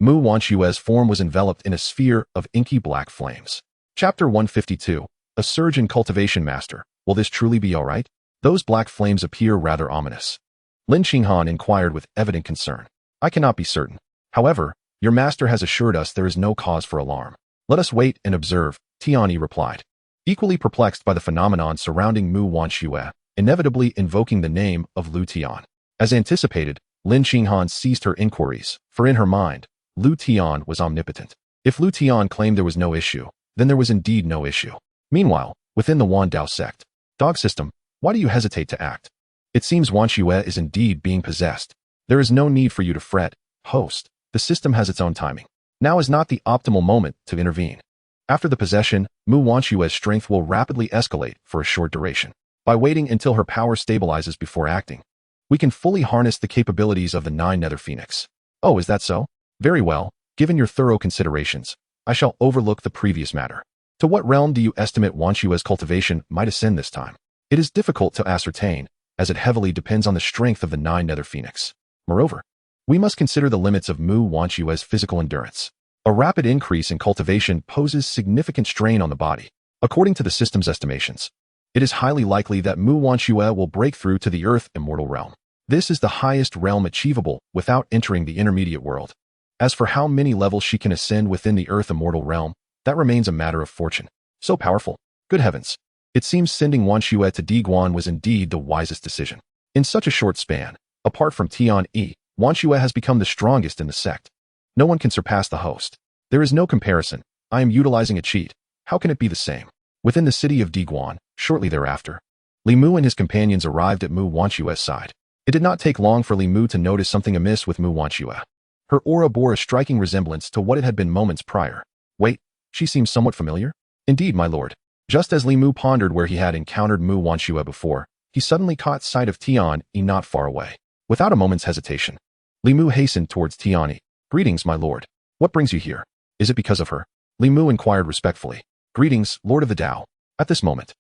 Mu Wanxue's form was enveloped in a sphere of inky black flames. Chapter 152, A Surge in Cultivation Master. Will this truly be alright? Those black flames appear rather ominous. Lin Xinghan inquired with evident concern. I cannot be certain. However, your master has assured us there is no cause for alarm. Let us wait and observe, Tian Yi replied. Equally perplexed by the phenomenon surrounding Mu Wanxue, inevitably invoking the name of Liutian. As anticipated, Lin Xinghan ceased her inquiries, for in her mind, Liutian was omnipotent. If Liutian claimed there was no issue, then there was indeed no issue. Meanwhile, within the Myriad Dao Sect, dog system, why do you hesitate to act? It seems xianxiaaudiobooks is indeed being possessed. There is no need for you to fret, host. The system has its own timing. Now is not the optimal moment to intervene. After the possession, xianxiaaudiobooks' strength will rapidly escalate for a short duration. By waiting until her power stabilizes before acting, we can fully harness the capabilities of the 9 Nether Phoenix. Oh, is that so? Very well, given your thorough considerations, I shall overlook the previous matter. To what realm do you estimate xianxiaaudiobooks' cultivation might ascend this time? It is difficult to ascertain, as it heavily depends on the strength of the 9 Nether Phoenix. Moreover, we must consider the limits of xianxiaaudiobooks' physical endurance. A rapid increase in cultivation poses significant strain on the body. According to the system's estimations, it is highly likely that xianxiaaudiobooks will break through to the Earth Immortal realm. This is the highest realm achievable without entering the intermediate world. As for how many levels she can ascend within the Earth Immortal realm, that remains a matter of fortune. So powerful. Good heavens. It seems sending xianxiaaudiobooks to Diguan was indeed the wisest decision. In such a short span, apart from Tian Yi, xianxiaaudiobooks has become the strongest in the sect. No one can surpass the host. There is no comparison. I am utilizing a cheat. How can it be the same? Within the city of Diguan, shortly thereafter, Li Mu and his companions arrived at xianxiaaudiobooks' side. It did not take long for Li Mu to notice something amiss with xianxiaaudiobooks. Her aura bore a striking resemblance to what it had been moments prior. Wait, she seems somewhat familiar? Indeed, my lord. Just as Li Mu pondered where he had encountered xianxiaaudiobooks before, he suddenly caught sight of Tian Yi not far away. Without a moment's hesitation, Li Mu hastened towards Tian Yi. Greetings, my lord. What brings you here? Is it because of her? Li Mu inquired respectfully. Greetings, Lord of the Dao. At this moment,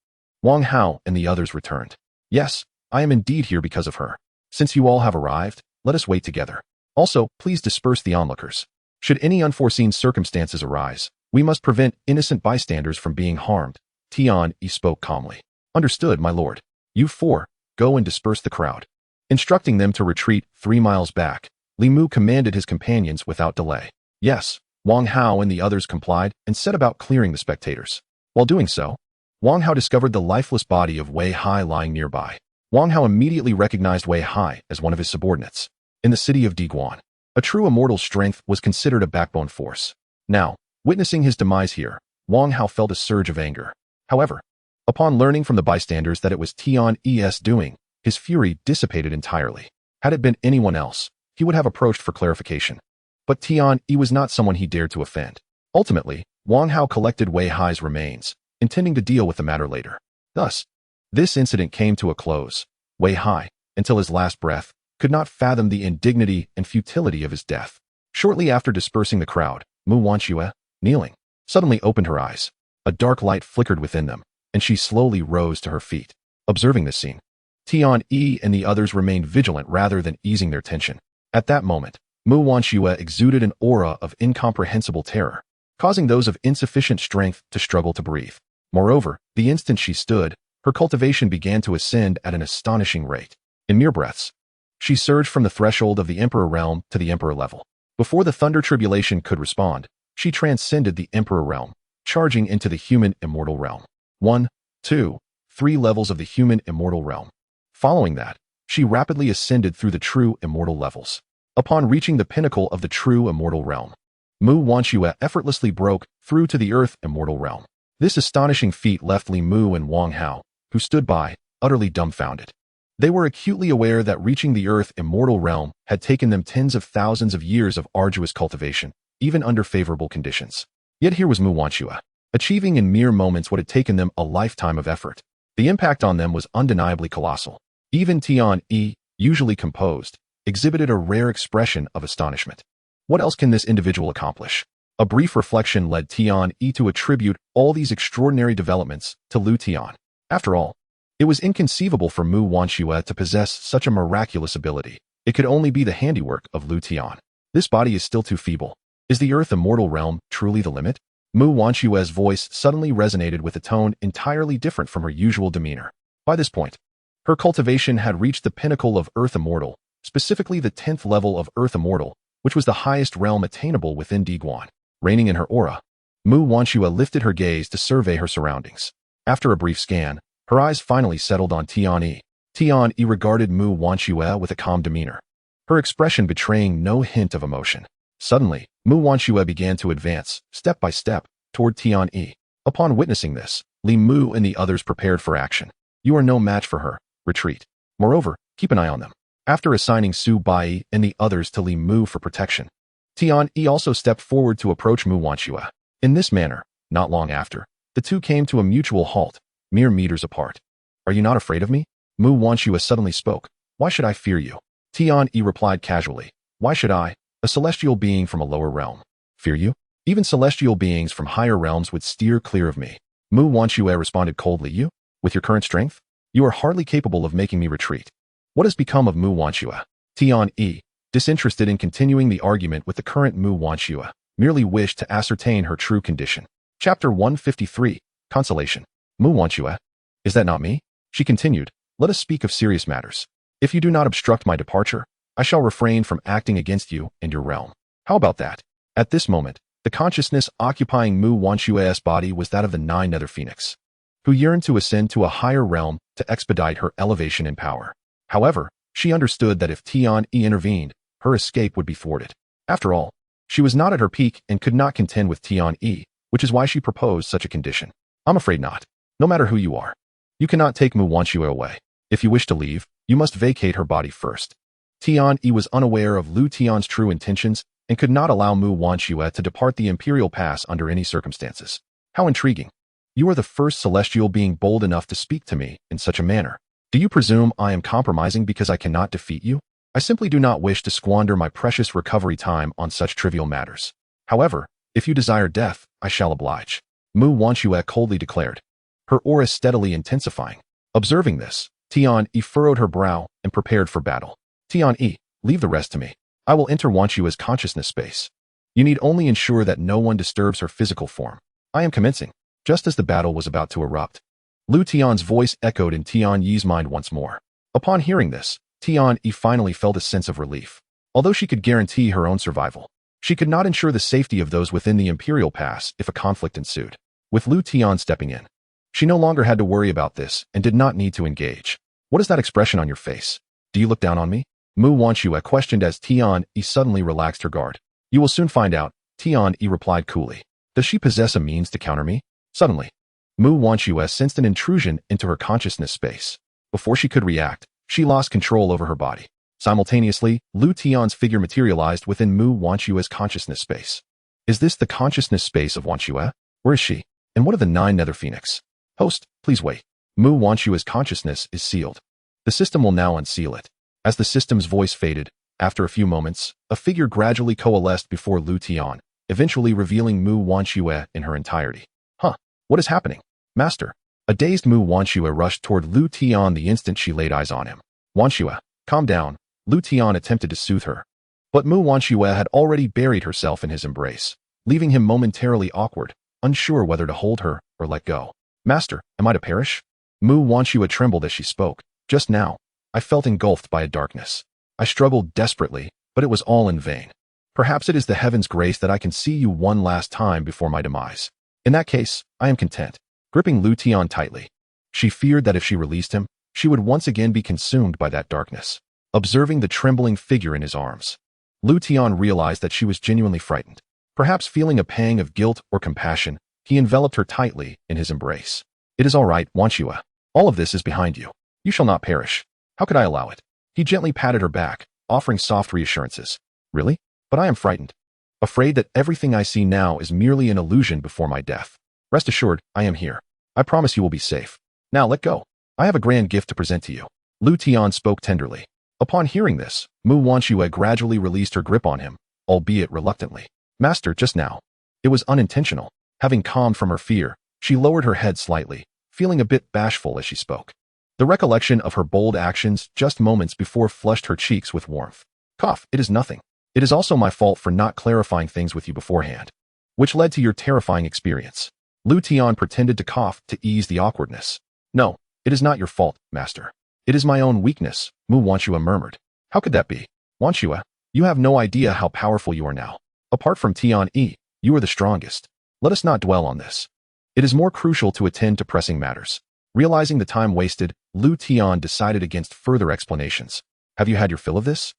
Wang Hao and the others returned. Yes, I am indeed here because of her. Since you all have arrived, let us wait together. Also, please disperse the onlookers. Should any unforeseen circumstances arise, we must prevent innocent bystanders from being harmed. Tian Yi spoke calmly. Understood, my lord. You 4, go and disperse the crowd. Instructing them to retreat 3 miles back, Li Mu commanded his companions without delay. Yes, Wang Hao and the others complied and set about clearing the spectators. While doing so, Wang Hao discovered the lifeless body of Wei Hai lying nearby. Wang Hao immediately recognized Wei Hai as one of his subordinates. In the city of Diguan, a true immortal's strength was considered a backbone force. Now, witnessing his demise here, Wang Hao felt a surge of anger. However, upon learning from the bystanders that it was Tian Yi's doing, his fury dissipated entirely. Had it been anyone else, he would have approached for clarification. But Tian Yi was not someone he dared to offend. Ultimately, Wang Hao collected Wei Hai's remains, intending to deal with the matter later. Thus, this incident came to a close. Wei Hai, until his last breath, could not fathom the indignity and futility of his death. Shortly after dispersing the crowd, xianxiaaudiobooks, kneeling, suddenly opened her eyes. A dark light flickered within them, and she slowly rose to her feet. Observing this scene, Tian Yi and the others remained vigilant rather than easing their tension. At that moment, xianxiaaudiobooks exuded an aura of incomprehensible terror, causing those of insufficient strength to struggle to breathe. Moreover, the instant she stood, her cultivation began to ascend at an astonishing rate. In mere breaths, she surged from the threshold of the Emperor realm to the Emperor level. Before the Thunder Tribulation could respond, she transcended the Emperor realm, charging into the human immortal realm. 1, 2, 3 levels of the human immortal realm. Following that, she rapidly ascended through the true immortal levels. Upon reaching the pinnacle of the true immortal realm, xianxiaaudiobooks effortlessly broke through to the Earth Immortal realm. This astonishing feat left Li Mu and Wang Hao, who stood by, utterly dumbfounded. They were acutely aware that reaching the Earth Immortal realm had taken them tens of thousands of years of arduous cultivation, even under favorable conditions. Yet here was xianxiaaudiobooks, achieving in mere moments what had taken them a lifetime of effort. The impact on them was undeniably colossal. Even Tian Yi, usually composed, exhibited a rare expression of astonishment. What else can this individual accomplish? A brief reflection led Tian Yi to attribute all these extraordinary developments to Liutian. After all, it was inconceivable for xianxiaaudiobooks to possess such a miraculous ability. It could only be the handiwork of Liutian. This body is still too feeble. Is the Earth Immortal realm truly the limit? xianxiaaudiobooks' voice suddenly resonated with a tone entirely different from her usual demeanor. By this point, her cultivation had reached the pinnacle of Earth Immortal, specifically the 10th level of Earth Immortal, which was the highest realm attainable within Diguan. Reigning in her aura, xianxiaaudiobooks lifted her gaze to survey her surroundings. After a brief scan, her eyes finally settled on Tian Yi. Tian Yi regarded xianxiaaudiobooks with a calm demeanor, her expression betraying no hint of emotion. Suddenly, Mu Wanxue began to advance, step by step, toward Tian Yi. Upon witnessing this, Li Mu and the others prepared for action. You are no match for her. Retreat. Moreover, keep an eye on them. After assigning Su Bai and the others to Li Mu for protection, Tian Yi also stepped forward to approach Mu Wanxue. In this manner, not long after, the two came to a mutual halt, mere meters apart. Are you not afraid of me? Mu Wanxue suddenly spoke. Why should I fear you? Tian Yi replied casually. Why should I, a celestial being from a lower realm, fear you? Even celestial beings from higher realms would steer clear of me. Mu Wanxue responded coldly. You? With your current strength? You are hardly capable of making me retreat. What has become of Mu Wanxue? Tian Yi, disinterested in continuing the argument with the current Mu Wanxue, merely wished to ascertain her true condition. Chapter 153, Consolation. Mu Wanxue? Is that not me? She continued. Let us speak of serious matters. If you do not obstruct my departure, I shall refrain from acting against you and your realm. How about that? At this moment, the consciousness occupying Mu Wanxue's body was that of the 9 Nether Phoenix, who yearned to ascend to a higher realm to expedite her elevation in power. However, she understood that if Tian Yi intervened, her escape would be thwarted. After all, she was not at her peak and could not contend with Tian Yi, which is why she proposed such a condition. I'm afraid not. No matter who you are, you cannot take Mu Wanxue away. If you wish to leave, you must vacate her body first. Tian Yi was unaware of Liutian's true intentions and could not allow Mu Wanxue to depart the Imperial Pass under any circumstances. How intriguing. You are the first celestial being bold enough to speak to me in such a manner. Do you presume I am compromising because I cannot defeat you? I simply do not wish to squander my precious recovery time on such trivial matters. However, if you desire death, I shall oblige. Mu Wanxue coldly declared, her aura steadily intensifying. Observing this, Tian Yi furrowed her brow and prepared for battle. Tian Yi, leave the rest to me. I will enter Wanxue's consciousness space. You need only ensure that no one disturbs her physical form. I am commencing. Just as the battle was about to erupt, Liutian's voice echoed in Tian Yi's mind once more. Upon hearing this, Tian Yi finally felt a sense of relief. Although she could guarantee her own survival, she could not ensure the safety of those within the Imperial Pass if a conflict ensued. With Liutian stepping in, she no longer had to worry about this and did not need to engage. What is that expression on your face? Do you look down on me? Mu Wanxue questioned as Tian Yi suddenly relaxed her guard. You will soon find out, Tian Yi replied coolly. Does she possess a means to counter me? Suddenly, Mu Wanxue sensed an intrusion into her consciousness space. Before she could react, she lost control over her body. Simultaneously, Liutian's figure materialized within Mu Wanxue's consciousness space. Is this the consciousness space of Wanxue? Where is she? And what of the 9 Nether Phoenix? Host, please wait. Mu Wanxue's consciousness is sealed. The system will now unseal it. As the system's voice faded, after a few moments, a figure gradually coalesced before Liutian, eventually revealing Mu Wanxue in her entirety. Huh, what is happening? Master. A dazed Mu Wanxue rushed toward Liutian the instant she laid eyes on him. Wanxue, calm down. Liutian attempted to soothe her. But Mu Wanxue had already buried herself in his embrace, leaving him momentarily awkward, unsure whether to hold her or let go. Master, am I to perish? Mu Wanxue trembled as she spoke. Just now, I felt engulfed by a darkness. I struggled desperately, but it was all in vain. Perhaps it is the heaven's grace that I can see you one last time before my demise. In that case, I am content. Gripping Liutian tightly, she feared that if she released him, she would once again be consumed by that darkness. Observing the trembling figure in his arms, Liutian realized that she was genuinely frightened. Perhaps feeling a pang of guilt or compassion, he enveloped her tightly in his embrace. It is all right, Wanxue. All of this is behind you. You shall not perish. How could I allow it? He gently patted her back, offering soft reassurances. Really? But I am frightened. Afraid that everything I see now is merely an illusion before my death. Rest assured, I am here. I promise you will be safe. Now let go. I have a grand gift to present to you. Liutian spoke tenderly. Upon hearing this, Mu Wanxue gradually released her grip on him, albeit reluctantly. Master, just now. It was unintentional. Having calmed from her fear, she lowered her head slightly, feeling a bit bashful as she spoke. The recollection of her bold actions just moments before flushed her cheeks with warmth. Cough, it is nothing. It is also my fault for not clarifying things with you beforehand, which led to your terrifying experience. Liutian pretended to cough to ease the awkwardness. No, it is not your fault, master. It is my own weakness, Mu Wanxue murmured. How could that be? Wanxue, you have no idea how powerful you are now. Apart from Tian Yi, you are the strongest. Let us not dwell on this. It is more crucial to attend to pressing matters. Realizing the time wasted, Liutian decided against further explanations. Have you had your fill of this?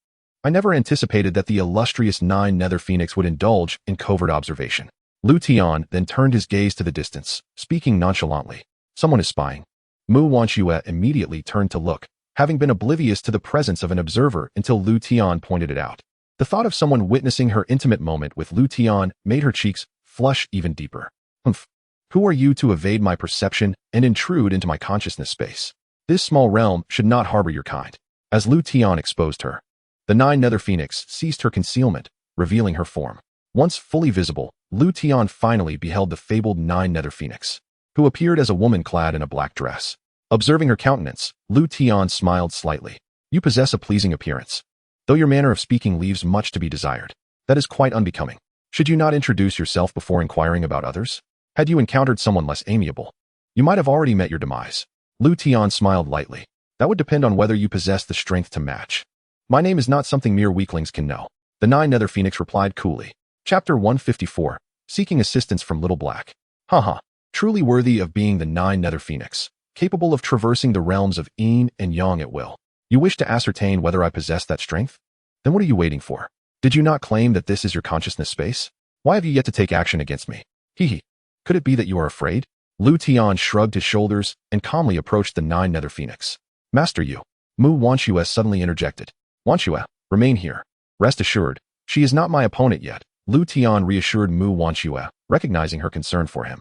I never anticipated that the illustrious Nine Nether Phoenix would indulge in covert observation. Liutian then turned his gaze to the distance, speaking nonchalantly. Someone is spying. Mu Wanxue immediately turned to look, having been oblivious to the presence of an observer until Liutian pointed it out. The thought of someone witnessing her intimate moment with Liutian made her cheeks flush even deeper. Humph. Who are you to evade my perception and intrude into my consciousness space? This small realm should not harbor your kind. As Liutian exposed her, the Nine Nether Phoenix ceased her concealment, revealing her form. Once fully visible, Liutian finally beheld the fabled Nine Nether Phoenix, who appeared as a woman clad in a black dress. Observing her countenance, Liutian smiled slightly. You possess a pleasing appearance, though your manner of speaking leaves much to be desired. That is quite unbecoming. Should you not introduce yourself before inquiring about others? Had you encountered someone less amiable, you might have already met your demise. Liutian smiled lightly. That would depend on whether you possess the strength to match. My name is not something mere weaklings can know. The Nine Nether Phoenix replied coolly. Chapter 154, Seeking Assistance from Little Black. Haha, truly worthy of being the Nine Nether Phoenix, capable of traversing the realms of yin and yang at will. You wish to ascertain whether I possess that strength? Then what are you waiting for? Did you not claim that this is your consciousness space? Why have you yet to take action against me? Hee. Could it be that you are afraid? Liutian shrugged his shoulders and calmly approached the Nine Nether Phoenix. Master you. Mu Wanxue suddenly interjected. Wanxue, remain here. Rest assured, she is not my opponent yet. Liutian reassured Mu Wanxue, recognizing her concern for him.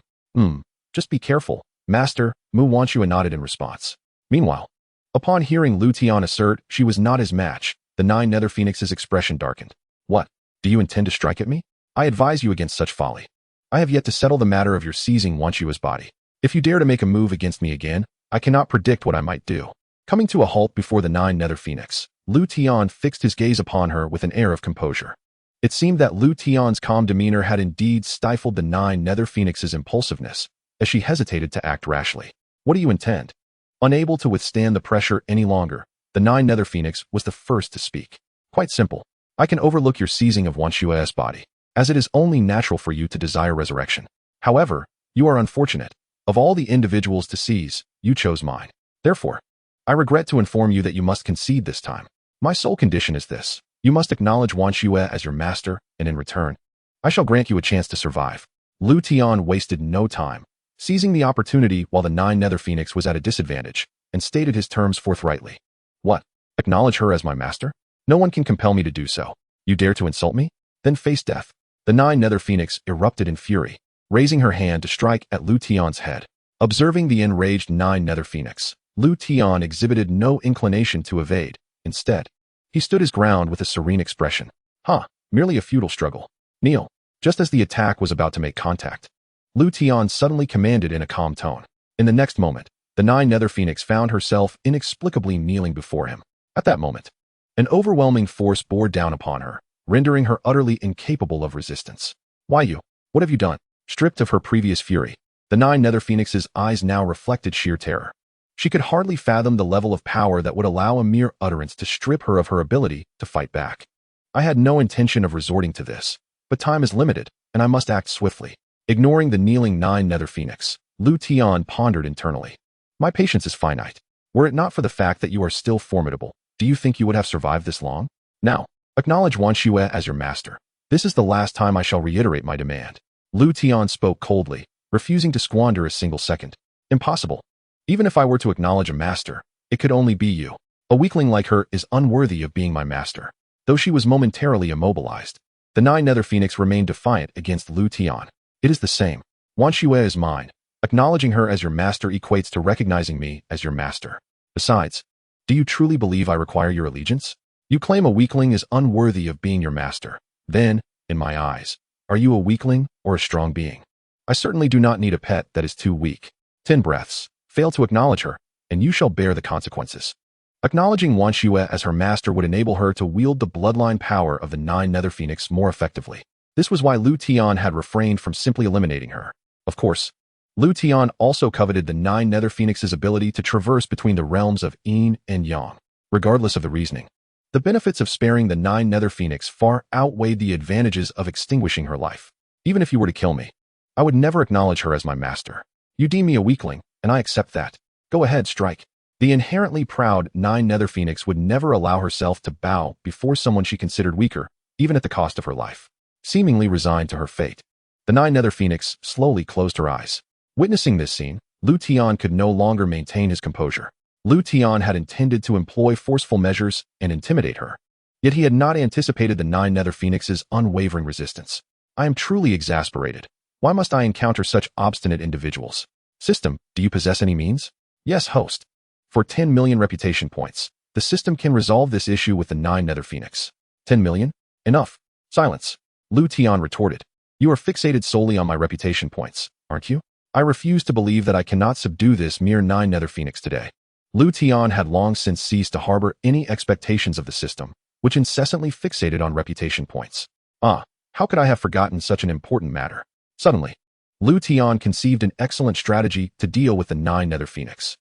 Just be careful, Master, Mu Wanxue nodded in response. Meanwhile, upon hearing Liutian assert she was not his match, the Nine Nether Phoenix's expression darkened. What? Do you intend to strike at me? I advise you against such folly. I have yet to settle the matter of your seizing Wanxue's body. If you dare to make a move against me again, I cannot predict what I might do. Coming to a halt before the Nine Nether Phoenix, Liutian fixed his gaze upon her with an air of composure. It seemed that Liutian's calm demeanor had indeed stifled the Nine Nether Phoenix's impulsiveness, as she hesitated to act rashly. What do you intend? Unable to withstand the pressure any longer, the Nine Nether Phoenix was the first to speak. Quite simple. I can overlook your seizing of Wanxue's body, as it is only natural for you to desire resurrection. However, you are unfortunate. Of all the individuals to seize, you chose mine. Therefore, I regret to inform you that you must concede this time. My sole condition is this. You must acknowledge Wanxue as your master, and in return, I shall grant you a chance to survive. Liutian wasted no time, seizing the opportunity while the Nine Nether Phoenix was at a disadvantage, and stated his terms forthrightly. What? Acknowledge her as my master? No one can compel me to do so. You dare to insult me? Then face death. The Nine Nether Phoenix erupted in fury, raising her hand to strike at Liutian's head. Observing the enraged Nine Nether Phoenix, Liutian exhibited no inclination to evade. Instead, he stood his ground with a serene expression. Merely a futile struggle. Kneel. Just as the attack was about to make contact, Liutian suddenly commanded in a calm tone. In the next moment, the Nine Nether Phoenix found herself inexplicably kneeling before him. At that moment, an overwhelming force bore down upon her, rendering her utterly incapable of resistance. Why you? What have you done? Stripped of her previous fury, the Nine Nether Phoenix's eyes now reflected sheer terror. She could hardly fathom the level of power that would allow a mere utterance to strip her of her ability to fight back. I had no intention of resorting to this, but time is limited, and I must act swiftly. Ignoring the kneeling Nine Nether Phoenix, Liutian pondered internally. My patience is finite. Were it not for the fact that you are still formidable, do you think you would have survived this long? Now, acknowledge Wanxue as your master. This is the last time I shall reiterate my demand. Liutian spoke coldly, refusing to squander a single second. Impossible. Even if I were to acknowledge a master, it could only be you. A weakling like her is unworthy of being my master. Though she was momentarily immobilized, the Nine Nether Phoenix remained defiant against Liutian. It is the same. Wanxue is mine. Acknowledging her as your master equates to recognizing me as your master. Besides, do you truly believe I require your allegiance? You claim a weakling is unworthy of being your master. Then, in my eyes, are you a weakling or a strong being? I certainly do not need a pet that is too weak. 10 breaths. Fail to acknowledge her, and you shall bear the consequences. Acknowledging Wanxue as her master would enable her to wield the bloodline power of the Nine Nether Phoenix more effectively. This was why Liutian had refrained from simply eliminating her. Of course, Liutian also coveted the Nine Nether Phoenix's ability to traverse between the realms of yin and yang. Regardless of the reasoning, the benefits of sparing the Nine Nether Phoenix far outweighed the advantages of extinguishing her life. Even if you were to kill me, I would never acknowledge her as my master. You deem me a weakling, and I accept that. Go ahead, strike. The inherently proud Nine Nether Phoenix would never allow herself to bow before someone she considered weaker, even at the cost of her life. Seemingly resigned to her fate, the Nine Nether Phoenix slowly closed her eyes. Witnessing this scene, Liutian could no longer maintain his composure. Liutian had intended to employ forceful measures and intimidate her. Yet he had not anticipated the Nine Nether Phoenix's unwavering resistance. I am truly exasperated. Why must I encounter such obstinate individuals? System, do you possess any means? Yes, host. For 10 million reputation points, the system can resolve this issue with the Nine Nether Phoenix. 10 million? Enough. Silence. Liutian retorted. You are fixated solely on my reputation points, aren't you? I refuse to believe that I cannot subdue this mere Nine Nether Phoenix today. Liutian had long since ceased to harbor any expectations of the system, which incessantly fixated on reputation points. How could I have forgotten such an important matter? Suddenly, Liutian conceived an excellent strategy to deal with the Nine Nether Phoenix.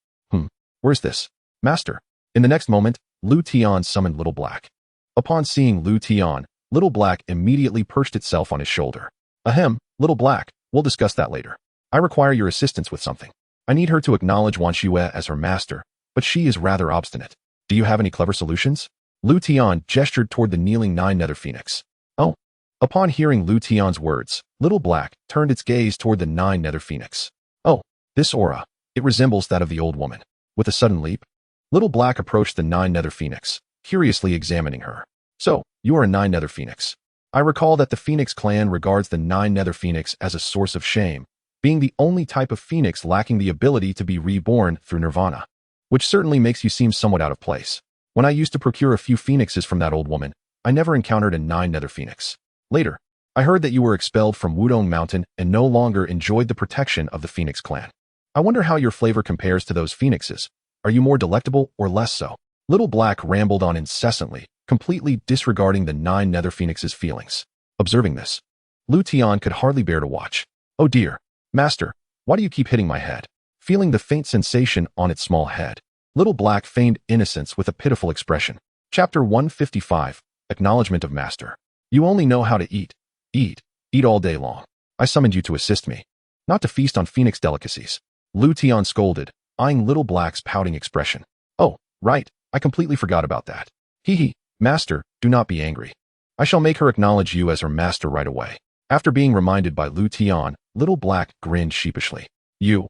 Where's this? Master. In the next moment, Liutian summoned Little Black. Upon seeing Liutian, Little Black immediately perched itself on his shoulder. Ahem, Little Black, we'll discuss that later. I require your assistance with something. I need her to acknowledge Xianxia as her master, but she is rather obstinate. Do you have any clever solutions? Liutian gestured toward the kneeling Nine Nether Phoenix. Oh. Upon hearing Liutian's words, Little Black turned its gaze toward the Nine Nether Phoenix. Oh, this aura. It resembles that of the old woman. With a sudden leap, Little Black approached the Nine Nether Phoenix, curiously examining her. So, you are a Nine Nether Phoenix. I recall that the Phoenix clan regards the Nine Nether Phoenix as a source of shame, being the only type of Phoenix lacking the ability to be reborn through nirvana, which certainly makes you seem somewhat out of place. When I used to procure a few phoenixes from that old woman, I never encountered a Nine Nether Phoenix. Later, I heard that you were expelled from Wudong Mountain and no longer enjoyed the protection of the Phoenix clan. I wonder how your flavor compares to those phoenixes. Are you more delectable or less so? Little Black rambled on incessantly, completely disregarding the Nine Nether Phoenix's feelings. Observing this, Liutian could hardly bear to watch. Oh dear, master, why do you keep hitting my head? Feeling the faint sensation on its small head, Little Black feigned innocence with a pitiful expression. Chapter 155, Acknowledgement of Master. You only know how to eat. Eat all day long. I summoned you to assist me, not to feast on phoenix delicacies. Liutian scolded, eyeing Little Black's pouting expression. Oh, right, I completely forgot about that. Hee, master, do not be angry. I shall make her acknowledge you as her master right away. After being reminded by Liutian, Little Black grinned sheepishly. You,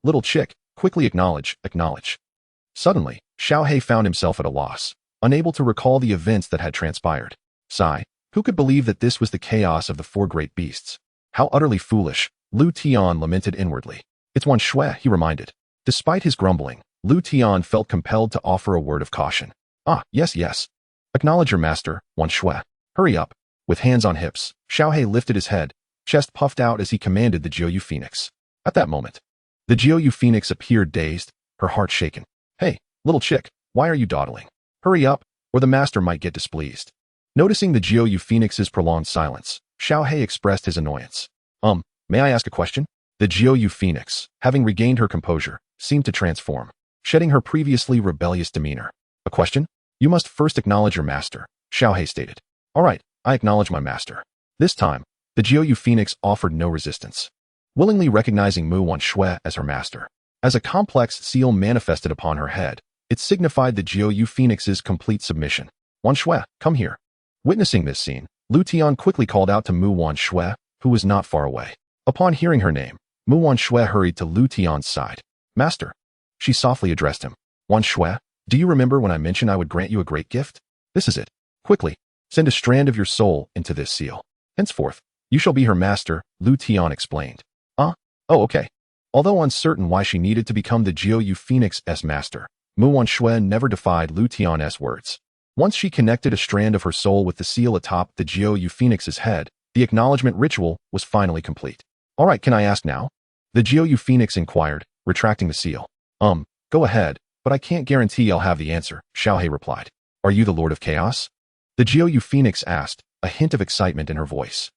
little chick, quickly acknowledge. Suddenly, Xiaohei found himself at a loss, unable to recall the events that had transpired. Sigh, who could believe that this was the chaos of the four great beasts? How utterly foolish, Liutian lamented inwardly. It's Xianxia, he reminded. Despite his grumbling, Liutian felt compelled to offer a word of caution. Yes. Acknowledge your master, Xianxia. Hurry up. With hands on hips, Xiaohei lifted his head, chest puffed out as he commanded the Jiuyu Phoenix. At that moment, the Jiuyu Phoenix appeared dazed, her heart shaken. Hey, little chick, why are you dawdling? Hurry up, or the master might get displeased. Noticing the Jiuyu Phoenix's prolonged silence, Xiaohei expressed his annoyance. May I ask a question? The Jiuyu Phoenix, having regained her composure, seemed to transform, shedding her previously rebellious demeanor. A question? You must first acknowledge your master, Xiaohei stated. All right, I acknowledge my master. This time, the Jiuyu Phoenix offered no resistance, willingly recognizing Xianxia as her master. As a complex seal manifested upon her head, it signified the Jiuyu Phoenix's complete submission. Xianxia, come here. Witnessing this scene, Liutian quickly called out to Xianxia, who was not far away. Upon hearing her name, Xianxia hurried to Liutian's side. Master. She softly addressed him. Xianxia, do you remember when I mentioned I would grant you a great gift? This is it. Quickly, send a strand of your soul into this seal. Henceforth, you shall be her master, Liutian explained. Oh, okay. Although uncertain why she needed to become the Jiuyu Phoenix's master, Xianxia never defied Liutian's words. Once she connected a strand of her soul with the seal atop the Jiuyu Phoenix's head, the acknowledgement ritual was finally complete. All right, can I ask now? The Jiuyu Phoenix inquired, retracting the seal. Go ahead, but I can't guarantee I'll have the answer, Xiaohei replied. Are you the Lord of Chaos? The Jiuyu Phoenix asked, a hint of excitement in her voice.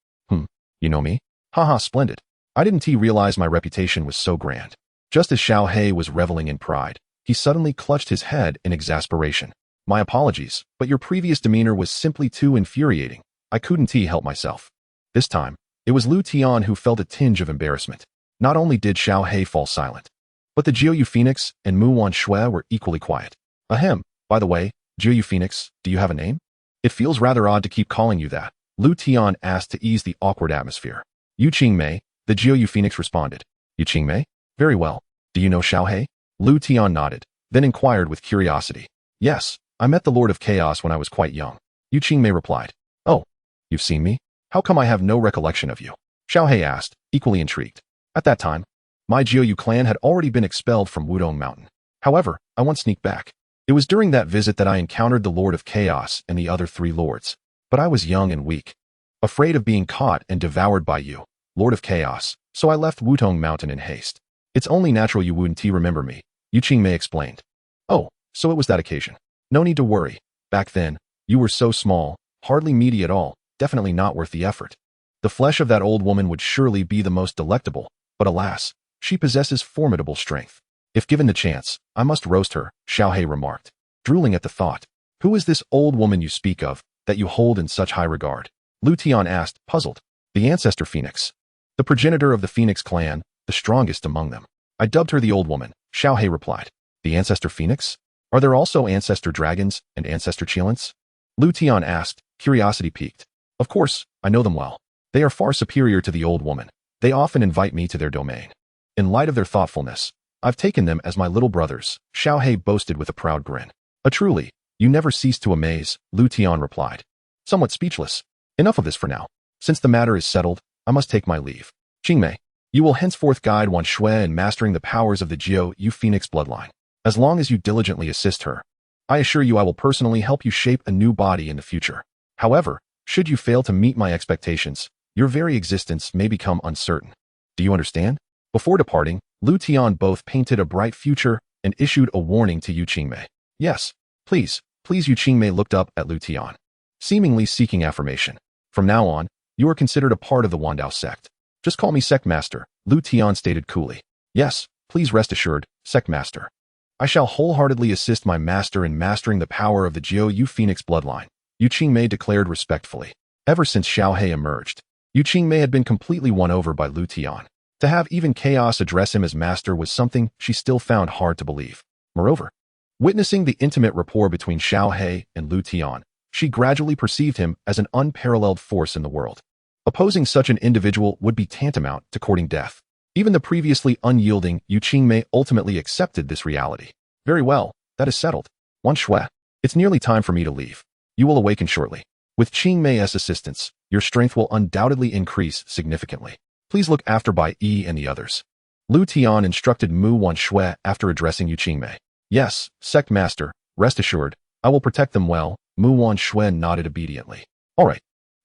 You know me? Haha, splendid. I didn't realize my reputation was so grand. Just as Xiaohei was reveling in pride, he suddenly clutched his head in exasperation. My apologies, but your previous demeanor was simply too infuriating. I couldn't help myself. This time, it was Liutian who felt a tinge of embarrassment. Not only did Xiaohei fall silent, But the Jiu Phoenix and Mu Wan Shui were equally quiet. Ahem, by the way, Jiu Phoenix, do you have a name? It feels rather odd to keep calling you that, Liutian asked to ease the awkward atmosphere. Yu Qingmei, the Jiu Phoenix responded. Yu Qingmei? Very well. Do you know Xiaohei? Liutian nodded, then inquired with curiosity. Yes, I met the Lord of Chaos when I was quite young. Yu Qingmei replied. Oh, you've seen me? How come I have no recollection of you? Xiaohei asked, equally intrigued. At that time, my Jiu clan had already been expelled from Wudong Mountain. However, I once sneaked back. It was during that visit that I encountered the Lord of Chaos and the other 3 lords. But I was young and weak, afraid of being caught and devoured by you, Lord of Chaos, so I left Wudong Mountain in haste. It's only natural you wouldn't remember me, Yu Qingmei explained. Oh, so it was that occasion. No need to worry. Back then, you were so small, hardly meaty at all, definitely not worth the effort. The flesh of that old woman would surely be the most delectable, but alas, she possesses formidable strength. If given the chance, I must roast her, Xiaohei remarked, drooling at the thought. Who is this old woman you speak of, that you hold in such high regard? Liutian asked, puzzled. The ancestor Phoenix. The progenitor of the Phoenix clan, the strongest among them. I dubbed her the old woman, Xiaohei replied. The ancestor Phoenix? Are there also ancestor dragons and ancestor xianxiafan's? Liutian asked, curiosity piqued. Of course, I know them well. They are far superior to the old woman. They often invite me to their domain. In light of their thoughtfulness, I've taken them as my little brothers, Xiaohei boasted with a proud grin. Truly, you never cease to amaze, Liutian replied. Somewhat speechless. Enough of this for now. Since the matter is settled, I must take my leave. Qingmei, you will henceforth guide Wan Shui in mastering the powers of the Jiu Phoenix bloodline. As long as you diligently assist her, I assure you I will personally help you shape a new body in the future. However, should you fail to meet my expectations, your very existence may become uncertain. Do you understand? Before departing, Liutian both painted a bright future and issued a warning to Yu Qingmei. Yes, please, Yu Qingmei looked up at Liutian, seemingly seeking affirmation. From now on, you are considered a part of the Liutian Dao Sect. Just call me Sect Master, Liutian stated coolly. Yes, please rest assured, Sect Master. I shall wholeheartedly assist my master in mastering the power of the Jiu Phoenix bloodline, Yu Qingmei declared respectfully. Ever since Xiaohei emerged, Yu Qingmei had been completely won over by Liutian. To have even Chaos address him as master was something she still found hard to believe. Moreover, witnessing the intimate rapport between Xiaohei and Liutian, she gradually perceived him as an unparalleled force in the world. Opposing such an individual would be tantamount to courting death. Even the previously unyielding Yu Qingmei ultimately accepted this reality. Very well, that is settled. Wan Shui, it's nearly time for me to leave. You will awaken shortly. With Qingmei's assistance, your strength will undoubtedly increase significantly. Please look after Bai Yi and the others. Liutian instructed Mu Wan Shui after addressing Yu Qingmei. Yes, Sect Master, rest assured, I will protect them well. Mu Wan Shui nodded obediently. All right,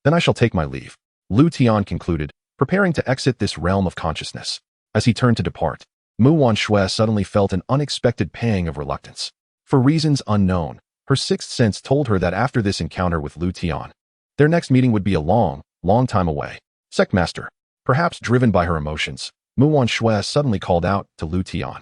then I shall take my leave. Liutian concluded, preparing to exit this realm of consciousness. As he turned to depart, Mu Wan Shui suddenly felt an unexpected pang of reluctance. For reasons unknown, her sixth sense told her that after this encounter with Liutian, their next meeting would be a long, long time away. Sect Master. Perhaps driven by her emotions, Mu Wan Shui suddenly called out to Liutian.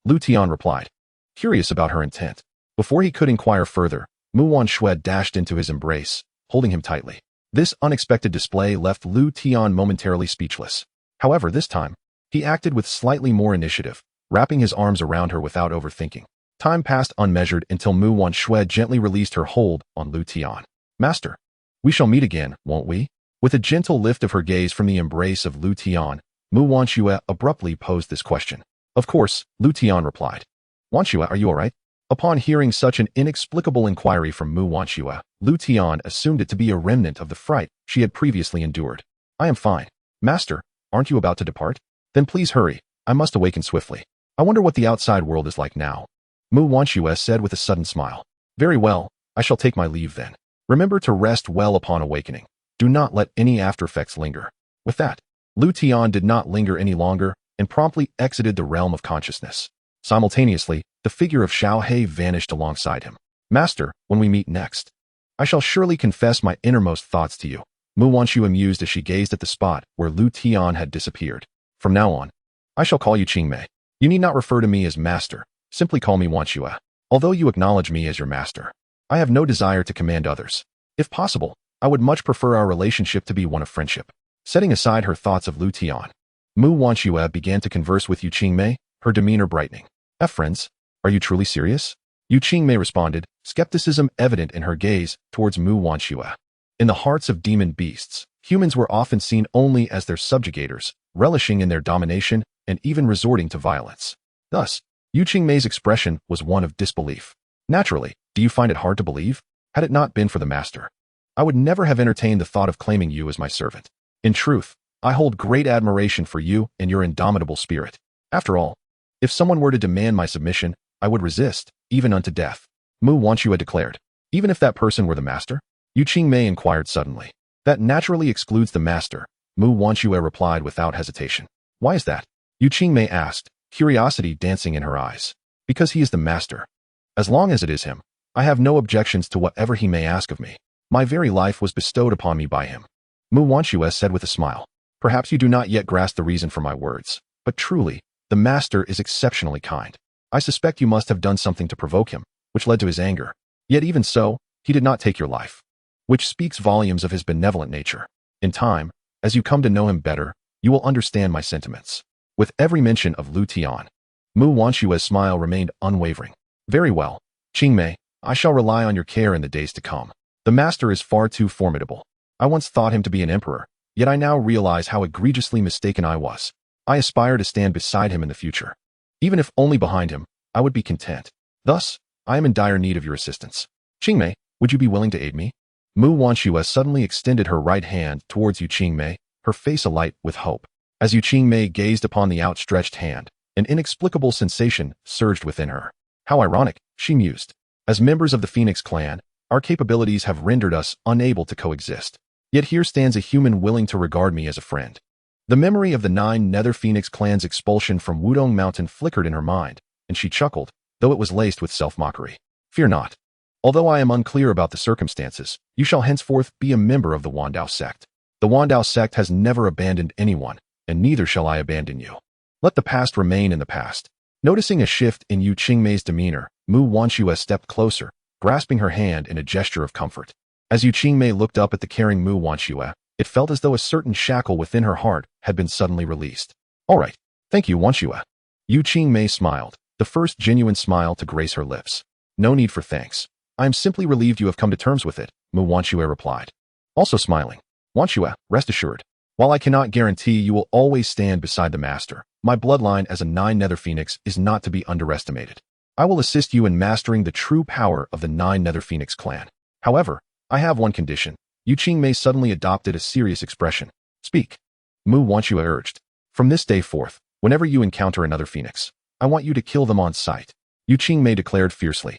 Liutian replied, curious about her intent. Before he could inquire further, Mu Wan Shui dashed into his embrace, holding him tightly. This unexpected display left Liutian momentarily speechless. However, this time, he acted with slightly more initiative, wrapping his arms around her without overthinking. Time passed unmeasured until Mu Wan Shui gently released her hold on Liutian. Master, we shall meet again, won't we? With a gentle lift of her gaze from the embrace of Liutian, Mu Wan Shui abruptly posed this question. Of course, Liutian replied. Wan Shui, are you all right? Upon hearing such an inexplicable inquiry from Mu Wan Shui, Liutian assumed it to be a remnant of the fright she had previously endured. I am fine. Master, aren't you about to depart? Then please hurry. I must awaken swiftly. I wonder what the outside world is like now. Mu Wan Shui said with a sudden smile. Very well, I shall take my leave then. Remember to rest well upon awakening. Do not let any after-effects linger. With that, Liutian did not linger any longer and promptly exited the realm of consciousness. Simultaneously, the figure of Xiaohei vanished alongside him. Master, when we meet next, I shall surely confess my innermost thoughts to you. Mu Wan Shui mused as she gazed at the spot where Liutian had disappeared. From now on, I shall call you Qingmei. You need not refer to me as master. Simply call me Wan Shui. Although you acknowledge me as your master, I have no desire to command others. If possible, I would much prefer our relationship to be one of friendship. Setting aside her thoughts of Liutian, Mu Wan Shui began to converse with Yu Qingmei, her demeanor brightening. Friends, are you truly serious? Yu Qingmei responded, skepticism evident in her gaze towards Mu Wanxue. In the hearts of demon beasts, humans were often seen only as their subjugators, relishing in their domination and even resorting to violence. Thus, Yu Qingmei's expression was one of disbelief. Naturally, do you find it hard to believe? Had it not been for the master, I would never have entertained the thought of claiming you as my servant. In truth, I hold great admiration for you and your indomitable spirit. After all, if someone were to demand my submission, I would resist, even unto death. Mu Wanxue declared. Even if that person were the master? Yu Qingmei inquired suddenly. That naturally excludes the master, Mu Wanxue replied without hesitation. Why is that? Yu Qingmei asked, curiosity dancing in her eyes. Because he is the master. As long as it is him, I have no objections to whatever he may ask of me. My very life was bestowed upon me by him. Mu Wanxue said with a smile. Perhaps you do not yet grasp the reason for my words, but truly, the master is exceptionally kind. I suspect you must have done something to provoke him, which led to his anger. Yet even so, he did not take your life, which speaks volumes of his benevolent nature. In time, as you come to know him better, you will understand my sentiments. With every mention of Liutian, Mu Wanxue's smile remained unwavering. Very well, Qingmei, I shall rely on your care in the days to come. The master is far too formidable. I once thought him to be an emperor, yet I now realize how egregiously mistaken I was. I aspire to stand beside him in the future. Even if only behind him, I would be content. Thus, I am in dire need of your assistance. Qingmei, would you be willing to aid me? Mu Wanxue suddenly extended her right hand towards Yu Qingmei, her face alight with hope. As Yu Qingmei gazed upon the outstretched hand, an inexplicable sensation surged within her. How ironic, she mused. As members of the Phoenix clan, our capabilities have rendered us unable to coexist. Yet here stands a human willing to regard me as a friend. The memory of the 9 Nether Phoenix clan's expulsion from Wudong Mountain flickered in her mind, and she chuckled, though it was laced with self-mockery. Fear not. Although I am unclear about the circumstances, you shall henceforth be a member of the Dao Sect. The Dao Sect has never abandoned anyone, and neither shall I abandon you. Let the past remain in the past. Noticing a shift in Yu Qingmei's demeanor, Mu Wanxue stepped closer, grasping her hand in a gesture of comfort. As Yu Qingmei looked up at the caring Mu Wanxue, it felt as though a certain shackle within her heart had been suddenly released. All right, thank you, Wanxue. Yu Qingmei smiled, the first genuine smile to grace her lips. No need for thanks. I am simply relieved you have come to terms with it, Mu Wanxue replied. Also smiling. Wanxue, rest assured. While I cannot guarantee you will always stand beside the master, my bloodline as a 9 Nether Phoenix is not to be underestimated. I will assist you in mastering the true power of the 9 Nether Phoenix clan. However, I have one condition. Yu Qingmei suddenly adopted a serious expression. Speak. Mu Wanxue urged. From this day forth, whenever you encounter another Phoenix, I want you to kill them on sight. Yu Qingmei declared fiercely.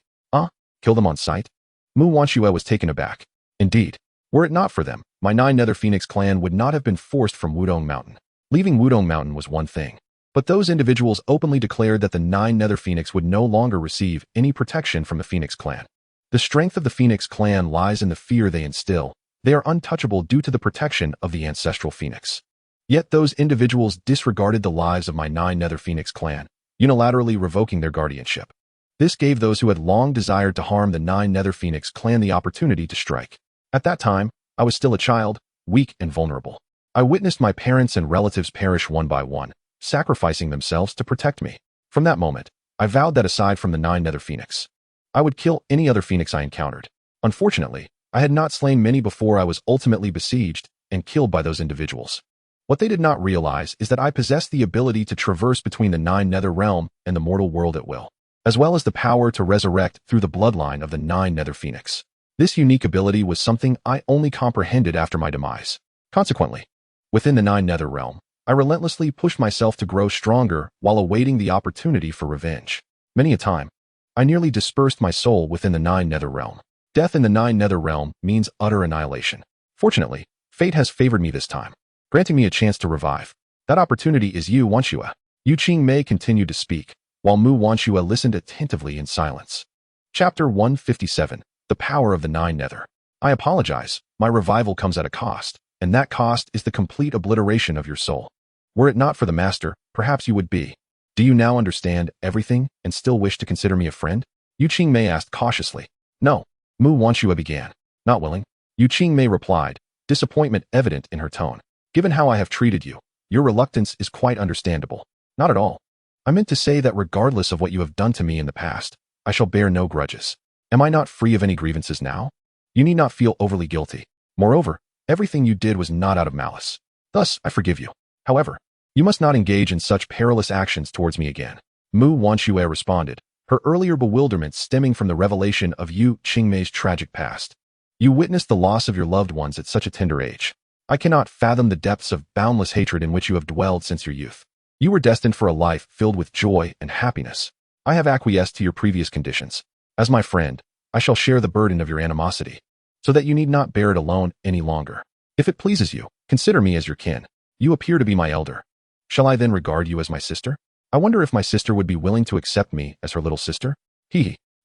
Kill them on sight? Mu Wanxue was taken aback. Indeed, were it not for them, my 9 Nether Phoenix clan would not have been forced from Wudong Mountain. Leaving Wudong Mountain was one thing. But those individuals openly declared that the 9 Nether Phoenix would no longer receive any protection from the Phoenix clan. The strength of the Phoenix clan lies in the fear they instill. They are untouchable due to the protection of the ancestral Phoenix. Yet those individuals disregarded the lives of my 9 Nether Phoenix clan, unilaterally revoking their guardianship. This gave those who had long desired to harm the 9 Nether Phoenix clan the opportunity to strike. At that time, I was still a child, weak and vulnerable. I witnessed my parents and relatives perish one by one, sacrificing themselves to protect me. From that moment, I vowed that aside from the 9 Nether Phoenix, I would kill any other Phoenix I encountered. Unfortunately, I had not slain many before I was ultimately besieged and killed by those individuals. What they did not realize is that I possessed the ability to traverse between the 9 Nether realm and the mortal world at will, as well as the power to resurrect through the bloodline of the 9 Nether Phoenix. This unique ability was something I only comprehended after my demise. Consequently, within the 9 Nether realm, I relentlessly pushed myself to grow stronger while awaiting the opportunity for revenge. Many a time, I nearly dispersed my soul within the 9 Nether realm. Death in the 9 Nether realm means utter annihilation. Fortunately, fate has favored me this time, granting me a chance to revive. That opportunity is you, Wanxue. Yu Qingmei continued to speak, while Mu Wanxue listened attentively in silence. Chapter 157. The Power of the 9 Nether. I apologize, my revival comes at a cost, and that cost is the complete obliteration of your soul. Were it not for the master, perhaps you would be. Do you now understand everything and still wish to consider me a friend? Yu Qingmei asked cautiously. No, Mu Wanxue began. Not willing. Yu Qingmei replied, disappointment evident in her tone. Given how I have treated you, your reluctance is quite understandable. Not at all. I meant to say that regardless of what you have done to me in the past, I shall bear no grudges. Am I not free of any grievances now? You need not feel overly guilty. Moreover, everything you did was not out of malice. Thus, I forgive you. However, you must not engage in such perilous actions towards me again. Mu Wanxue responded, her earlier bewilderment stemming from the revelation of Yu Qingmei's tragic past. You witnessed the loss of your loved ones at such a tender age. I cannot fathom the depths of boundless hatred in which you have dwelled since your youth. You were destined for a life filled with joy and happiness. I have acquiesced to your previous conditions. As my friend, I shall share the burden of your animosity, so that you need not bear it alone any longer. If it pleases you, consider me as your kin. You appear to be my elder. Shall I then regard you as my sister? I wonder if my sister would be willing to accept me as her little sister?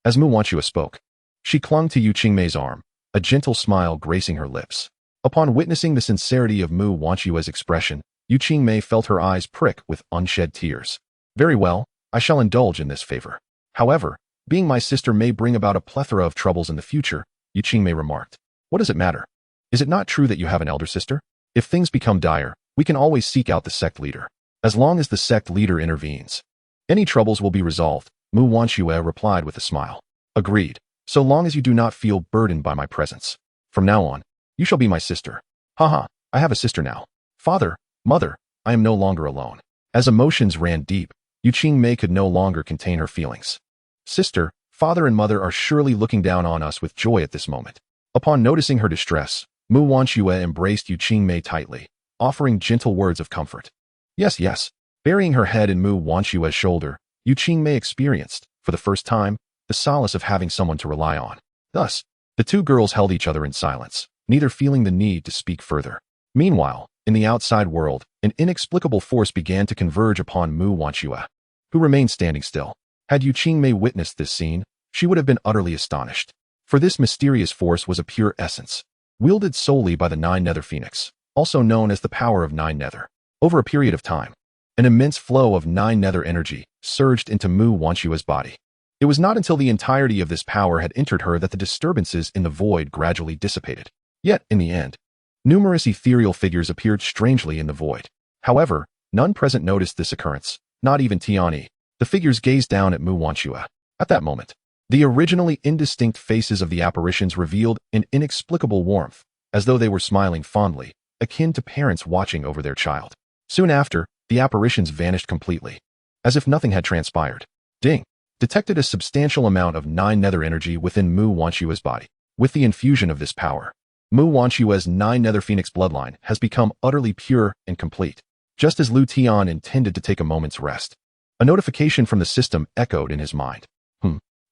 As Mu Wanxue spoke. She clung to Yu Qingmei's arm, a gentle smile gracing her lips. Upon witnessing the sincerity of Mu Wanxue's expression, Yu Qingmei felt her eyes prick with unshed tears. Very well, I shall indulge in this favor. However, being my sister may bring about a plethora of troubles in the future, Yu Qingmei remarked. What does it matter? Is it not true that you have an elder sister? If things become dire, we can always seek out the sect leader. As long as the sect leader intervenes, any troubles will be resolved, Mu Wanxue replied with a smile. Agreed, so long as you do not feel burdened by my presence. From now on, you shall be my sister. Haha, I have a sister now. Father, mother, I am no longer alone. As emotions ran deep, Yu Qingmei could no longer contain her feelings. Sister, father and mother are surely looking down on us with joy at this moment. Upon noticing her distress, Mu Wanxue embraced Yu Qingmei tightly, offering gentle words of comfort. Yes. Burying her head in Mu Wanxue's shoulder, Yu Qingmei experienced, for the first time, the solace of having someone to rely on. Thus, the two girls held each other in silence, neither feeling the need to speak further. Meanwhile, in the outside world, an inexplicable force began to converge upon Mu Wanxue, who remained standing still. Had Yu Qingmei witnessed this scene, she would have been utterly astonished. For this mysterious force was a pure essence, wielded solely by the Nine Nether Phoenix, also known as the power of Nine Nether. Over a period of time, an immense flow of Nine Nether energy surged into Mu Wanxue's body. It was not until the entirety of this power had entered her that the disturbances in the void gradually dissipated. Yet, in the end, numerous ethereal figures appeared strangely in the void. However, none present noticed this occurrence, not even Tianyi. The figures gazed down at Mu Wanxue. At that moment, the originally indistinct faces of the apparitions revealed an inexplicable warmth, as though they were smiling fondly, akin to parents watching over their child. Soon after, the apparitions vanished completely, as if nothing had transpired. Ding! Detected a substantial amount of Nine Nether energy within Mu Wanxue's body. With the infusion of this power, Mu Wanxue's Nine Nether Phoenix bloodline has become utterly pure and complete, just as Liutian intended to take a moment's rest. A notification from the system echoed in his mind.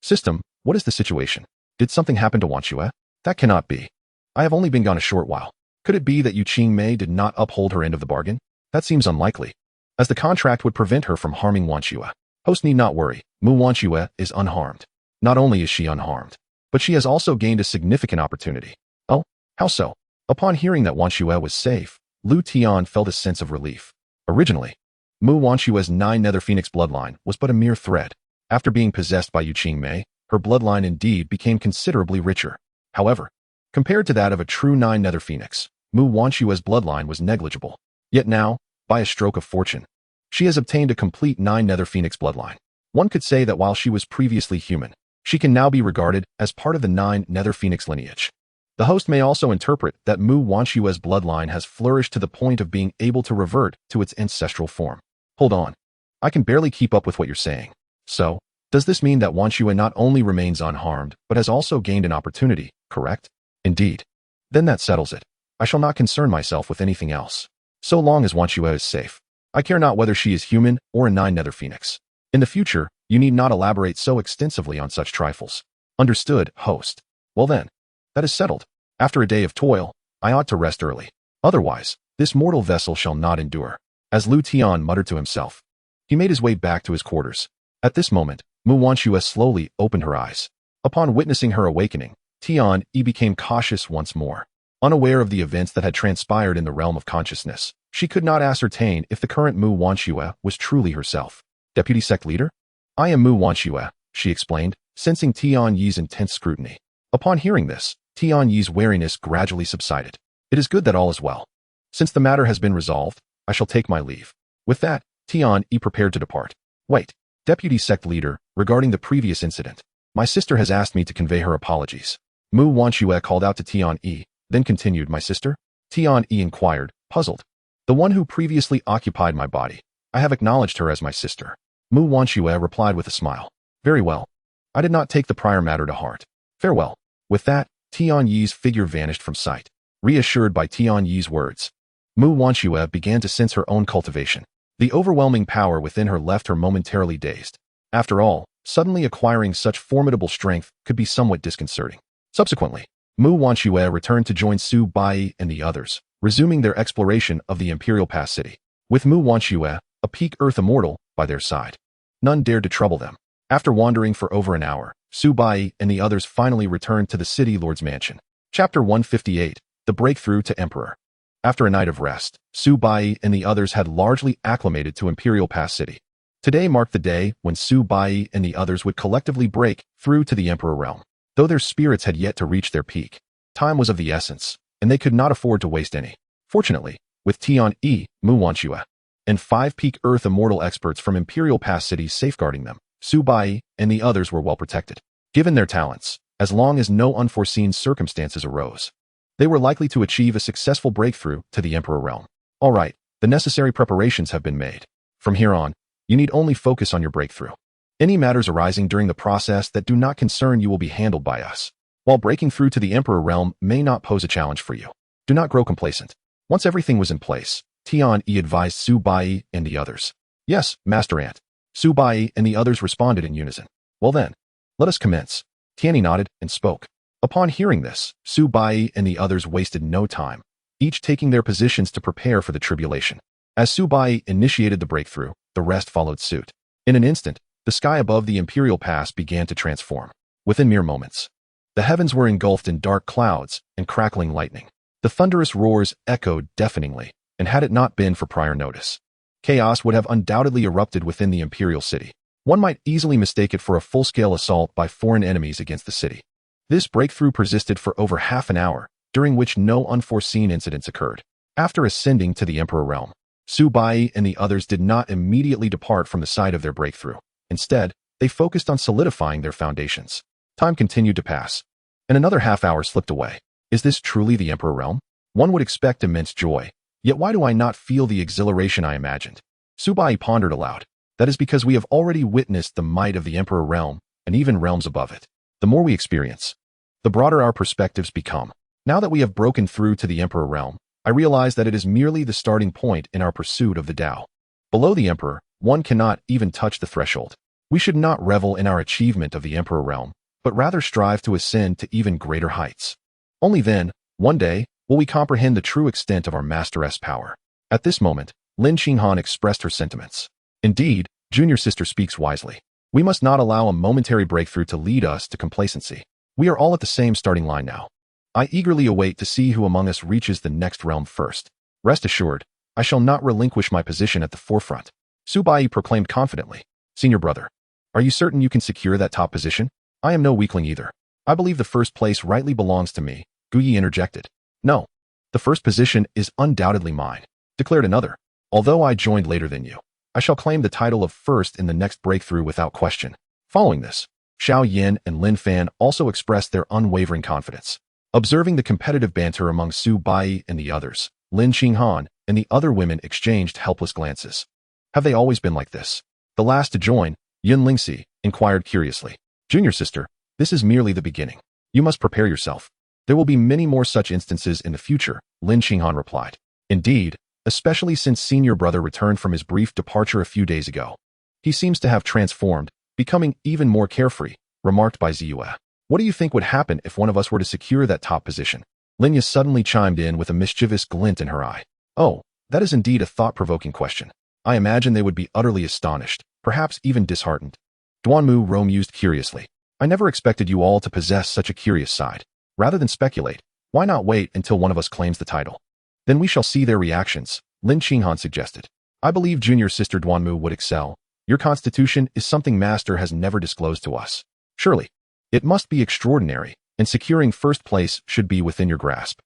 System, what is the situation? Did something happen to Wanxue? That cannot be. I have only been gone a short while. Could it be that Yu Qingmei did not uphold her end of the bargain? That seems unlikely, as the contract would prevent her from harming Wanxue. Host need not worry, Mu Wanxue is unharmed. Not only is she unharmed, but she has also gained a significant opportunity. Oh, how so? Upon hearing that Wanxue was safe, Liutian felt a sense of relief. Originally, Mu Wanxue's Nine Nether Phoenix bloodline was but a mere thread. After being possessed by Yu Qingmei, her bloodline indeed became considerably richer. However, compared to that of a true Nine Nether Phoenix, Mu Wanxue's bloodline was negligible. Yet now, by a stroke of fortune, she has obtained a complete Nine Nether Phoenix bloodline. One could say that while she was previously human, she can now be regarded as part of the Nine Nether Phoenix lineage. The host may also interpret that Mu Wanxue's bloodline has flourished to the point of being able to revert to its ancestral form. Hold on. I can barely keep up with what you're saying. So, does this mean that Wanxue not only remains unharmed, but has also gained an opportunity, correct? Indeed. Then that settles it. I shall not concern myself with anything else. So long as Wanxue is safe. I care not whether she is human or a Nine Nether Phoenix. In the future, you need not elaborate so extensively on such trifles. Understood, host. Well then, that is settled. After a day of toil, I ought to rest early. Otherwise, this mortal vessel shall not endure. As Liutian muttered to himself, he made his way back to his quarters. At this moment, Mu Wanxue slowly opened her eyes. Upon witnessing her awakening, Tianyi became cautious once more. Unaware of the events that had transpired in the realm of consciousness, she could not ascertain if the current Mu Wanxue was truly herself. Deputy Sect Leader? I am Mu Wanxue, she explained, sensing Tianyi's intense scrutiny. Upon hearing this, Tianyi's wariness gradually subsided. It is good that all is well. Since the matter has been resolved, I shall take my leave. With that, Tianyi prepared to depart. Wait, Deputy Sect Leader, regarding the previous incident. My sister has asked me to convey her apologies. Mu Wanxue called out to Tian Yi, then continued, my sister? Tian Yi inquired, puzzled. The one who previously occupied my body. I have acknowledged her as my sister. Mu Wanxue replied with a smile. Very well. I did not take the prior matter to heart. Farewell. With that, Tian Yi's figure vanished from sight. Reassured by Tian Yi's words, Mu Wanxue began to sense her own cultivation. The overwhelming power within her left her momentarily dazed. After all, suddenly acquiring such formidable strength could be somewhat disconcerting. Subsequently, Mu Wanxue returned to join Su Bai and the others, resuming their exploration of the Imperial Pass City. With Mu Wanxue, a peak Earth immortal, by their side, none dared to trouble them. After wandering for over an hour, Su Bai and the others finally returned to the City Lord's mansion. Chapter 158, The Breakthrough to Emperor. After a night of rest, Su Bai and the others had largely acclimated to Imperial Pass City. Today marked the day when Su Bai and the others would collectively break through to the Emperor realm. Though their spirits had yet to reach their peak, time was of the essence, and they could not afford to waste any. Fortunately, with Tian Yi, Mu Wanxue, and 5 peak Earth immortal experts from Imperial Pass City safeguarding them, Su Bai and the others were well protected. Given their talents, as long as no unforeseen circumstances arose, they were likely to achieve a successful breakthrough to the Emperor realm. All right, the necessary preparations have been made. From here on, you need only focus on your breakthrough. Any matters arising during the process that do not concern you will be handled by us. While breaking through to the Emperor realm may not pose a challenge for you, do not grow complacent. Once everything was in place, Tian Yi advised Su Bai and the others. Yes, Master Ant. Su Bai and the others responded in unison. Well then, let us commence. Tian Yi nodded and spoke. Upon hearing this, Su Bai and the others wasted no time, each taking their positions to prepare for the tribulation. As Su Bai initiated the breakthrough, the rest followed suit. In an instant, the sky above the Imperial Pass began to transform. Within mere moments, the heavens were engulfed in dark clouds and crackling lightning. The thunderous roars echoed deafeningly, and had it not been for prior notice, chaos would have undoubtedly erupted within the Imperial City. One might easily mistake it for a full-scale assault by foreign enemies against the city. This breakthrough persisted for over half an hour, during which no unforeseen incidents occurred. After ascending to the Emperor realm, Su Bai and the others did not immediately depart from the site of their breakthrough. Instead, they focused on solidifying their foundations. Time continued to pass, and another half hour slipped away. Is this truly the Emperor realm? One would expect immense joy, yet why do I not feel the exhilaration I imagined? Su Bai pondered aloud. That is because we have already witnessed the might of the Emperor realm, and even realms above it. The more we experience, the broader our perspectives become. Now that we have broken through to the Emperor realm, I realize that it is merely the starting point in our pursuit of the Tao. Below the Emperor, one cannot even touch the threshold. We should not revel in our achievement of the Emperor realm, but rather strive to ascend to even greater heights. Only then, one day, will we comprehend the true extent of our Master's power. At this moment, Lin Xinghan expressed her sentiments. Indeed, junior sister speaks wisely. We must not allow a momentary breakthrough to lead us to complacency. We are all at the same starting line now. I eagerly await to see who among us reaches the next realm first. Rest assured, I shall not relinquish my position at the forefront. Su Bai proclaimed confidently. Senior brother, are you certain you can secure that top position? I am no weakling either. I believe the first place rightly belongs to me, Guyi interjected. No, the first position is undoubtedly mine, declared another. Although I joined later than you, I shall claim the title of first in the next breakthrough without question. Following this, Xiao Yin and Lin Fan also expressed their unwavering confidence. Observing the competitive banter among Su Bai and the others, Lin Xinghan and the other women exchanged helpless glances. Have they always been like this? The last to join, Yin Lingxi, inquired curiously. Junior sister, this is merely the beginning. You must prepare yourself. There will be many more such instances in the future, Lin Xinghan replied. Indeed, especially since senior brother returned from his brief departure a few days ago. He seems to have transformed, becoming even more carefree, remarked by Ziyue. What do you think would happen if one of us were to secure that top position? Linya suddenly chimed in with a mischievous glint in her eye. Oh, that is indeed a thought-provoking question. I imagine they would be utterly astonished, perhaps even disheartened. Duanmu Rome mused curiously. I never expected you all to possess such a curious side. Rather than speculate, why not wait until one of us claims the title? Then we shall see their reactions, Lin Xinghan suggested. I believe junior sister Duanmu would excel. Your constitution is something master has never disclosed to us. Surely, it must be extraordinary, and securing first place should be within your grasp.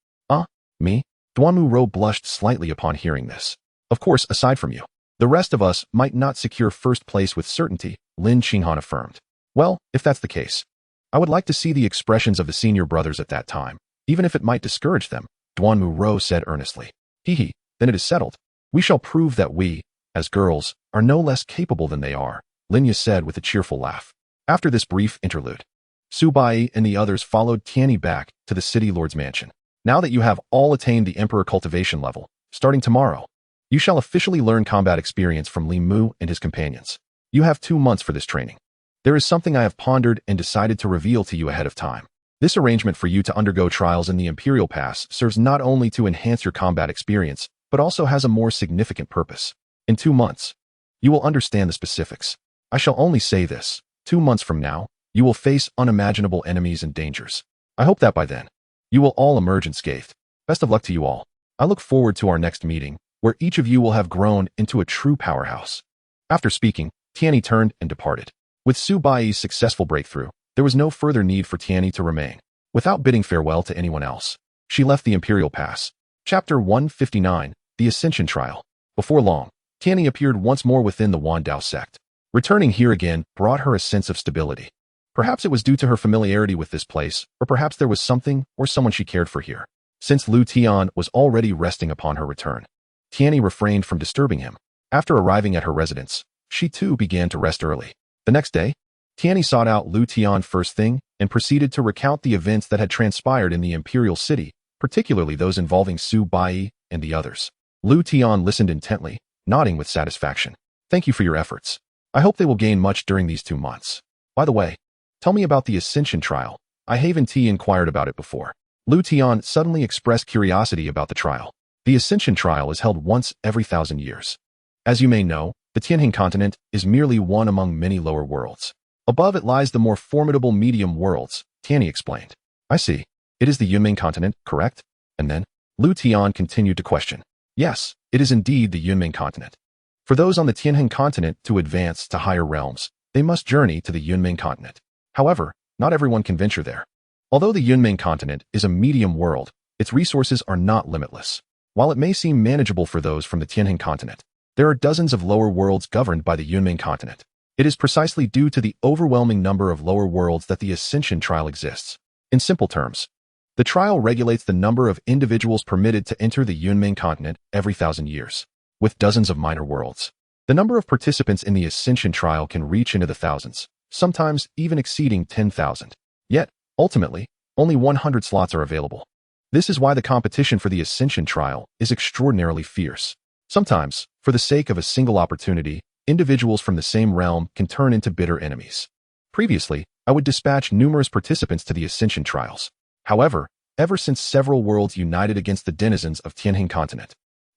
Me? Duanmu Ro blushed slightly upon hearing this. Of course, aside from you. The rest of us might not secure first place with certainty, Lin Qinghan affirmed. Well, if that's the case, I would like to see the expressions of the senior brothers at that time, even if it might discourage them, Duanmu Rou said earnestly. Hee, then it is settled. We shall prove that we, as girls, are no less capable than they are, Linya said with a cheerful laugh. After this brief interlude, Su Bai and the others followed Tianyi back to the city lord's mansion. Now that you have all attained the emperor cultivation level, starting tomorrow, you shall officially learn combat experience from Li Mu and his companions. You have 2 months for this training. There is something I have pondered and decided to reveal to you ahead of time. This arrangement for you to undergo trials in the Imperial Pass serves not only to enhance your combat experience, but also has a more significant purpose. In 2 months, you will understand the specifics. I shall only say this, 2 months from now, you will face unimaginable enemies and dangers. I hope that by then, you will all emerge unscathed. Best of luck to you all. I look forward to our next meeting, where each of you will have grown into a true powerhouse. After speaking, Tianyi turned and departed. With Su Bai's successful breakthrough, there was no further need for Tianyi to remain. Without bidding farewell to anyone else, she left the Imperial Pass. Chapter 159, The Ascension Trial. Before long, Tianyi appeared once more within the Myriad Dao Sect. Returning here again brought her a sense of stability. Perhaps it was due to her familiarity with this place, or perhaps there was something or someone she cared for here. Since Liutian was already resting upon her return, Tianyi refrained from disturbing him. After arriving at her residence, she too began to rest early. The next day, Tianyi sought out Liutian first thing and proceeded to recount the events that had transpired in the imperial city, particularly those involving Su Bai and the others. Liutian listened intently, nodding with satisfaction. Thank you for your efforts. I hope they will gain much during these 2 months. By the way, tell me about the Ascension trial. I haven't inquired about it before. Liutian suddenly expressed curiosity about the trial. The Ascension trial is held once every 1,000 years. As you may know, the Tianhe continent is merely one among many lower worlds. Above it lies the more formidable medium worlds, Tianyi explained. I see. It is the Yunming continent, correct? And then, Liutian continued to question. Yes, it is indeed the Yunming continent. For those on the Tianhe continent to advance to higher realms, they must journey to the Yunming continent. However, not everyone can venture there. Although the Yunming continent is a medium world, its resources are not limitless. While it may seem manageable for those from the Tianhe continent, there are dozens of lower worlds governed by the Yunming continent. It is precisely due to the overwhelming number of lower worlds that the Ascension trial exists. In simple terms, the trial regulates the number of individuals permitted to enter the Yunming continent every 1,000 years. With dozens of minor worlds, the number of participants in the Ascension trial can reach into the thousands, sometimes even exceeding 10,000. Yet, ultimately, only 100 slots are available. This is why the competition for the Ascension trial is extraordinarily fierce. Sometimes, for the sake of a single opportunity, individuals from the same realm can turn into bitter enemies. Previously, I would dispatch numerous participants to the Ascension trials. However, ever since several worlds united against the denizens of Tianhe continent,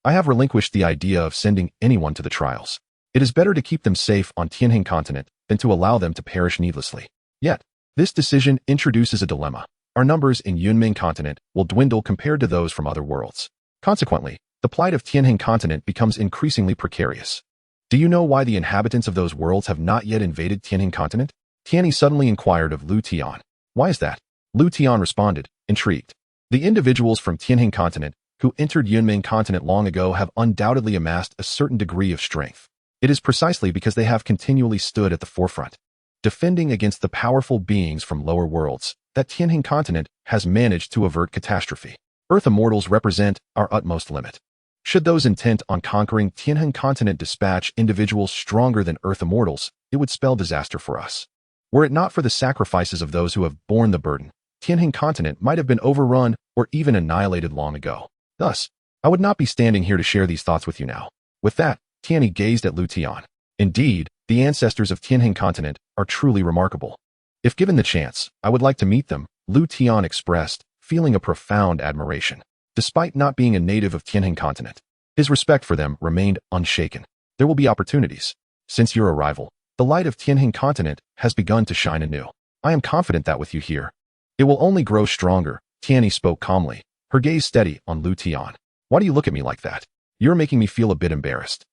I have relinquished the idea of sending anyone to the trials. It is better to keep them safe on Tianhe continent than to allow them to perish needlessly. Yet, this decision introduces a dilemma. Our numbers in Yunming continent will dwindle compared to those from other worlds. Consequently, the plight of Tianhe continent becomes increasingly precarious. Do you know why the inhabitants of those worlds have not yet invaded Tianhe continent? Tianyi suddenly inquired of Liutian. Why is that? Liutian responded, intrigued. The individuals from Tianhe continent who entered Yunming continent long ago have undoubtedly amassed a certain degree of strength. It is precisely because they have continually stood at the forefront, defending against the powerful beings from lower worlds, that Tianhe continent has managed to avert catastrophe. Earth immortals represent our utmost limit. Should those intent on conquering Tianhe continent dispatch individuals stronger than Earth immortals, it would spell disaster for us. Were it not for the sacrifices of those who have borne the burden, Tianhe continent might have been overrun or even annihilated long ago. Thus, I would not be standing here to share these thoughts with you now. With that, Tianyi gazed at Liutian. Indeed, the ancestors of Tianhe continent are truly remarkable. If given the chance, I would like to meet them, Liutian expressed, feeling a profound admiration. Despite not being a native of Tianhe continent, his respect for them remained unshaken. There will be opportunities. Since your arrival, the light of Tianhe continent has begun to shine anew. I am confident that with you here, it will only grow stronger. Tianyi spoke calmly, her gaze steady on Liutian. Why do you look at me like that? You're making me feel a bit embarrassed.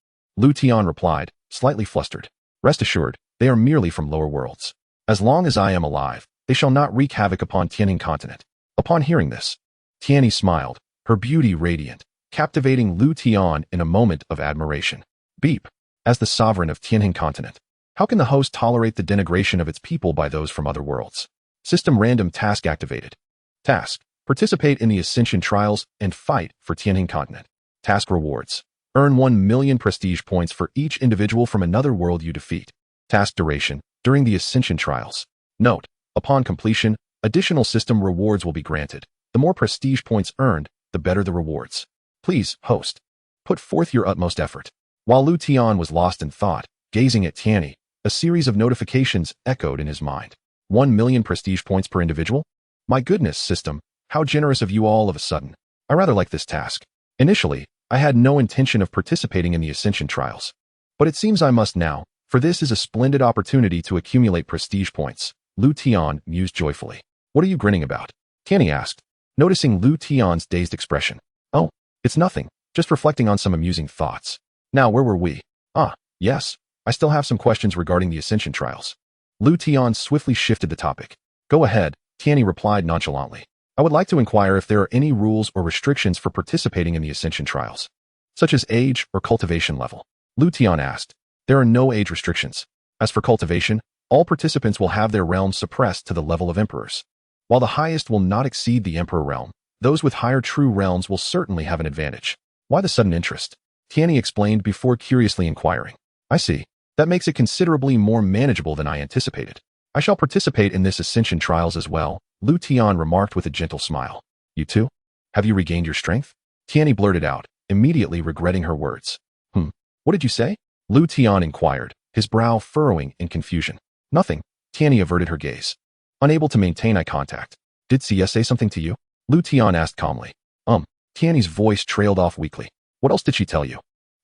Liutian replied, slightly flustered. Rest assured, they are merely from lower worlds. As long as I am alive, they shall not wreak havoc upon Tianhe continent. Upon hearing this, Tianyi smiled, her beauty radiant, captivating Liutian in a moment of admiration. Beep. As the sovereign of Tianjin continent, how can the host tolerate the denigration of its people by those from other worlds? System random task activated. Task: participate in the Ascension trials and fight for Tianjin continent. Task rewards: earn 1 million prestige points for each individual from another world you defeat. Task duration: during the Ascension trials. Note: upon completion, additional system rewards will be granted. The more prestige points earned, the better the rewards. Please, host, put forth your utmost effort. While Liutian was lost in thought, gazing at Tianyi, a series of notifications echoed in his mind. 1 million prestige points per individual? My goodness, system, how generous of you all of a sudden. I rather like this task. Initially, I had no intention of participating in the Ascension trials. But it seems I must now, for this is a splendid opportunity to accumulate prestige points. Liutian mused joyfully. What are you grinning about? Tianyi asked, noticing Liutian's dazed expression. Oh, it's nothing, just reflecting on some amusing thoughts. Now, where were we? Yes, I still have some questions regarding the Ascension trials. Liutian swiftly shifted the topic. Go ahead, Tianyi replied nonchalantly. I would like to inquire if there are any rules or restrictions for participating in the Ascension trials, such as age or cultivation level. Liutian asked. There are no age restrictions. As for cultivation, all participants will have their realms suppressed to the level of emperors. While the highest will not exceed the emperor realm, those with higher true realms will certainly have an advantage. Why the sudden interest? Tianyi explained before curiously inquiring. I see. That makes it considerably more manageable than I anticipated. I shall participate in this Ascension trials as well, Liutian remarked with a gentle smile. You too? Have you regained your strength? Tianyi blurted out, immediately regretting her words. What did you say? Liutian inquired, his brow furrowing in confusion. Nothing. Tianyi averted her gaze, unable to maintain eye contact. Did Sia say something to you? Liutian asked calmly. Tianyi's voice trailed off weakly. What else did she tell you?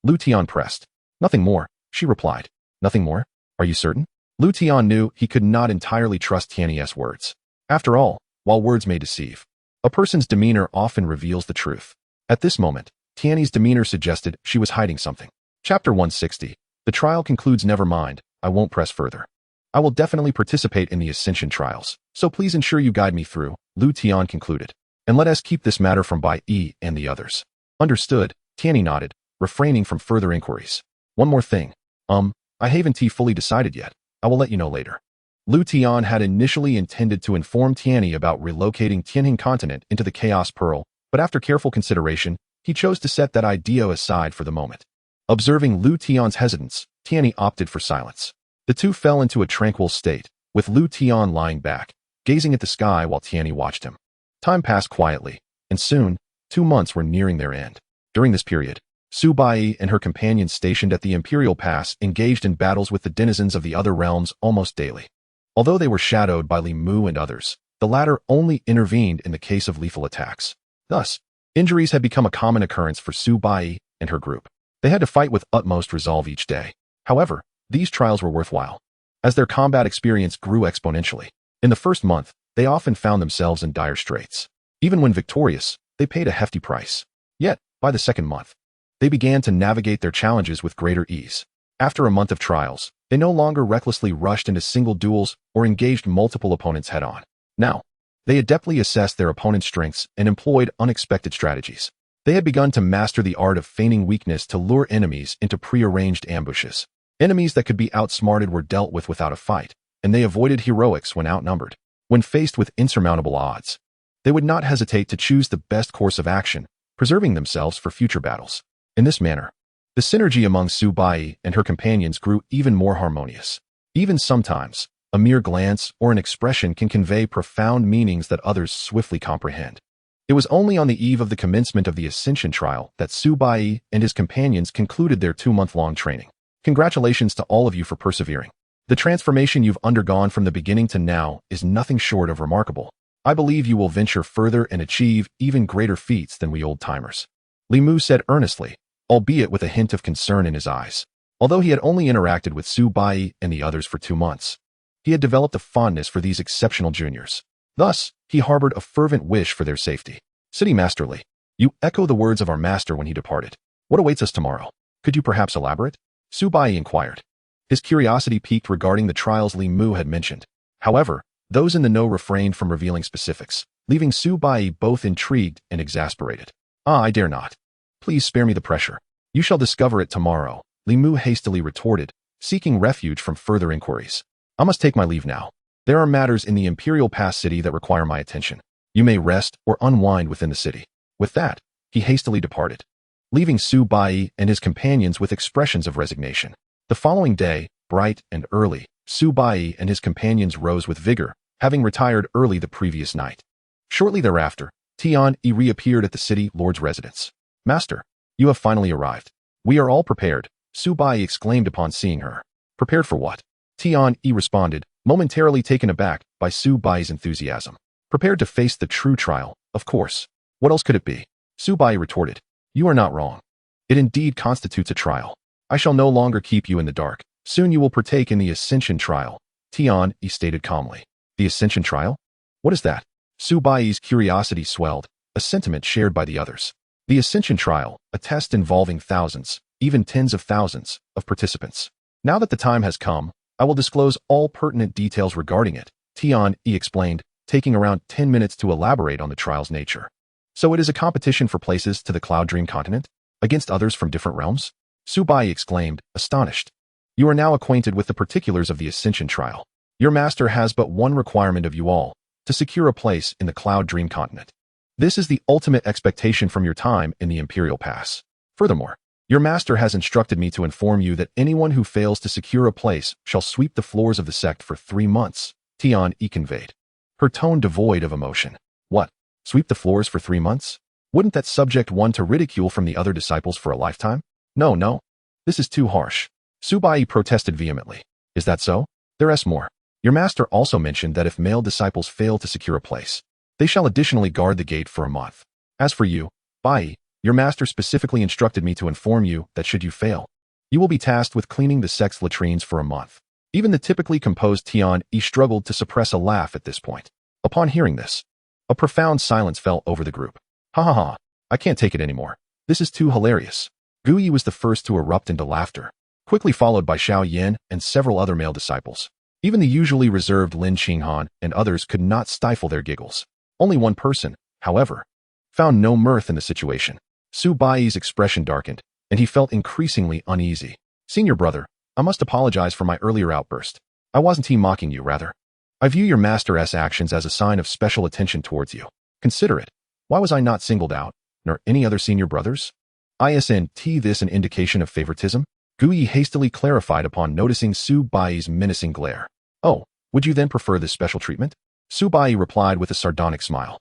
Liutian pressed. Nothing more, she replied. Nothing more? Are you certain? Liutian knew he could not entirely trust Tianyi's words. After all, while words may deceive, a person's demeanor often reveals the truth. At this moment, Tianyi's demeanor suggested she was hiding something. Chapter 160. The trial concludes. Never mind, I won't press further. I will definitely participate in the Ascension trials, so please ensure you guide me through, Liutian concluded. And let us keep this matter from Bai Yi and the others. Understood, Tianyi nodded, refraining from further inquiries. One more thing. I haven't fully decided yet. I will let you know later. Liutian had initially intended to inform Tianyi about relocating Tianjin continent into the Chaos Pearl, but after careful consideration, he chose to set that idea aside for the moment. Observing Liutian's hesitance, Tianyi opted for silence. The two fell into a tranquil state, with Liutian lying back, gazing at the sky while Tianyi watched him. Time passed quietly, and soon, 2 months were nearing their end. During this period, Su Bai and her companions stationed at the Imperial Pass engaged in battles with the denizens of the other realms almost daily. Although they were shadowed by Li Mu and others, the latter only intervened in the case of lethal attacks. Thus, injuries had become a common occurrence for Su Bai and her group. They had to fight with utmost resolve each day. However, these trials were worthwhile, as their combat experience grew exponentially. In the first month, they often found themselves in dire straits. Even when victorious, they paid a hefty price. Yet, by the second month, they began to navigate their challenges with greater ease. After a month of trials, they no longer recklessly rushed into single duels or engaged multiple opponents head-on. Now, they adeptly assessed their opponent's strengths and employed unexpected strategies. They had begun to master the art of feigning weakness to lure enemies into prearranged ambushes. Enemies that could be outsmarted were dealt with without a fight, and they avoided heroics when outnumbered. When faced with insurmountable odds, they would not hesitate to choose the best course of action, preserving themselves for future battles. In this manner, the synergy among Su Bai and her companions grew even more harmonious. Even sometimes, a mere glance or an expression can convey profound meanings that others swiftly comprehend. It was only on the eve of the commencement of the Ascension trial that Su Bai and his companions concluded their 2-month-long training. Congratulations to all of you for persevering. The transformation you've undergone from the beginning to now is nothing short of remarkable. I believe you will venture further and achieve even greater feats than we old-timers. Li Mu said earnestly, albeit with a hint of concern in his eyes. Although he had only interacted with Su Bai and the others for 2 months, he had developed a fondness for these exceptional juniors. Thus, he harbored a fervent wish for their safety. City Master Li, you echo the words of our master when he departed. What awaits us tomorrow? Could you perhaps elaborate? Su Bai inquired. His curiosity piqued regarding the trials Li Mu had mentioned. However, those in the know refrained from revealing specifics, leaving Su Bai both intrigued and exasperated. I dare not. Please spare me the pressure. You shall discover it tomorrow, Li Mu hastily retorted, seeking refuge from further inquiries. I must take my leave now. There are matters in the Imperial Pass city that require my attention. You may rest or unwind within the city. With that, he hastily departed, leaving Su Bai and his companions with expressions of resignation. The following day, bright and early, Su Bai and his companions rose with vigor, having retired early the previous night. Shortly thereafter, Tian Yi reappeared at the city lord's residence. Master, you have finally arrived. We are all prepared, Su Bai exclaimed upon seeing her. Prepared for what? Tian Yi responded, momentarily taken aback by Su Bai's enthusiasm. Prepared to face the true trial, of course. What else could it be? Su Bai retorted. You are not wrong. It indeed constitutes a trial. I shall no longer keep you in the dark. Soon you will partake in the Ascension trial, Tian Yi stated calmly. The Ascension trial? What is that? Su Bai's curiosity swelled, a sentiment shared by the others. The Ascension trial, a test involving thousands, even tens of thousands, of participants. Now that the time has come, I will disclose all pertinent details regarding it, Tian Yi explained, taking around 10 minutes to elaborate on the trial's nature. So it is a competition for places to the Cloud Dream continent? Against others from different realms? Su Bai exclaimed, astonished. You are now acquainted with the particulars of the Ascension trial. Your master has but one requirement of you all, to secure a place in the Cloud Dream continent. This is the ultimate expectation from your time in the Imperial Pass. Furthermore, your master has instructed me to inform you that anyone who fails to secure a place shall sweep the floors of the sect for 3 months, Tian Yi conveyed, her tone devoid of emotion. What? Sweep the floors for 3 months? Wouldn't that subject one to ridicule from the other disciples for a lifetime? No. This is too harsh. Su Bai protested vehemently. Is that so? There is more. Your master also mentioned that if male disciples fail to secure a place, they shall additionally guard the gate for a month. As for you, Bai, your master specifically instructed me to inform you that should you fail, you will be tasked with cleaning the sect's latrines for a month. Even the typically composed Tian Yi struggled to suppress a laugh at this point. Upon hearing this, a profound silence fell over the group. Ha, I can't take it anymore. This is too hilarious. Gu Yi was the first to erupt into laughter, quickly followed by Xiao Yan and several other male disciples. Even the usually reserved Lin Qinghan and others could not stifle their giggles. Only one person, however, found no mirth in the situation. Su Bai's expression darkened, and he felt increasingly uneasy. Senior brother, I must apologize for my earlier outburst. I wasn't mocking you, rather. I view your master's actions as a sign of special attention towards you. Consider it. Why was I not singled out, nor any other senior brothers? Isn't this an indication of favoritism? Gu Yi hastily clarified upon noticing Su Bai's menacing glare. Oh, would you then prefer this special treatment? Su Bai replied with a sardonic smile.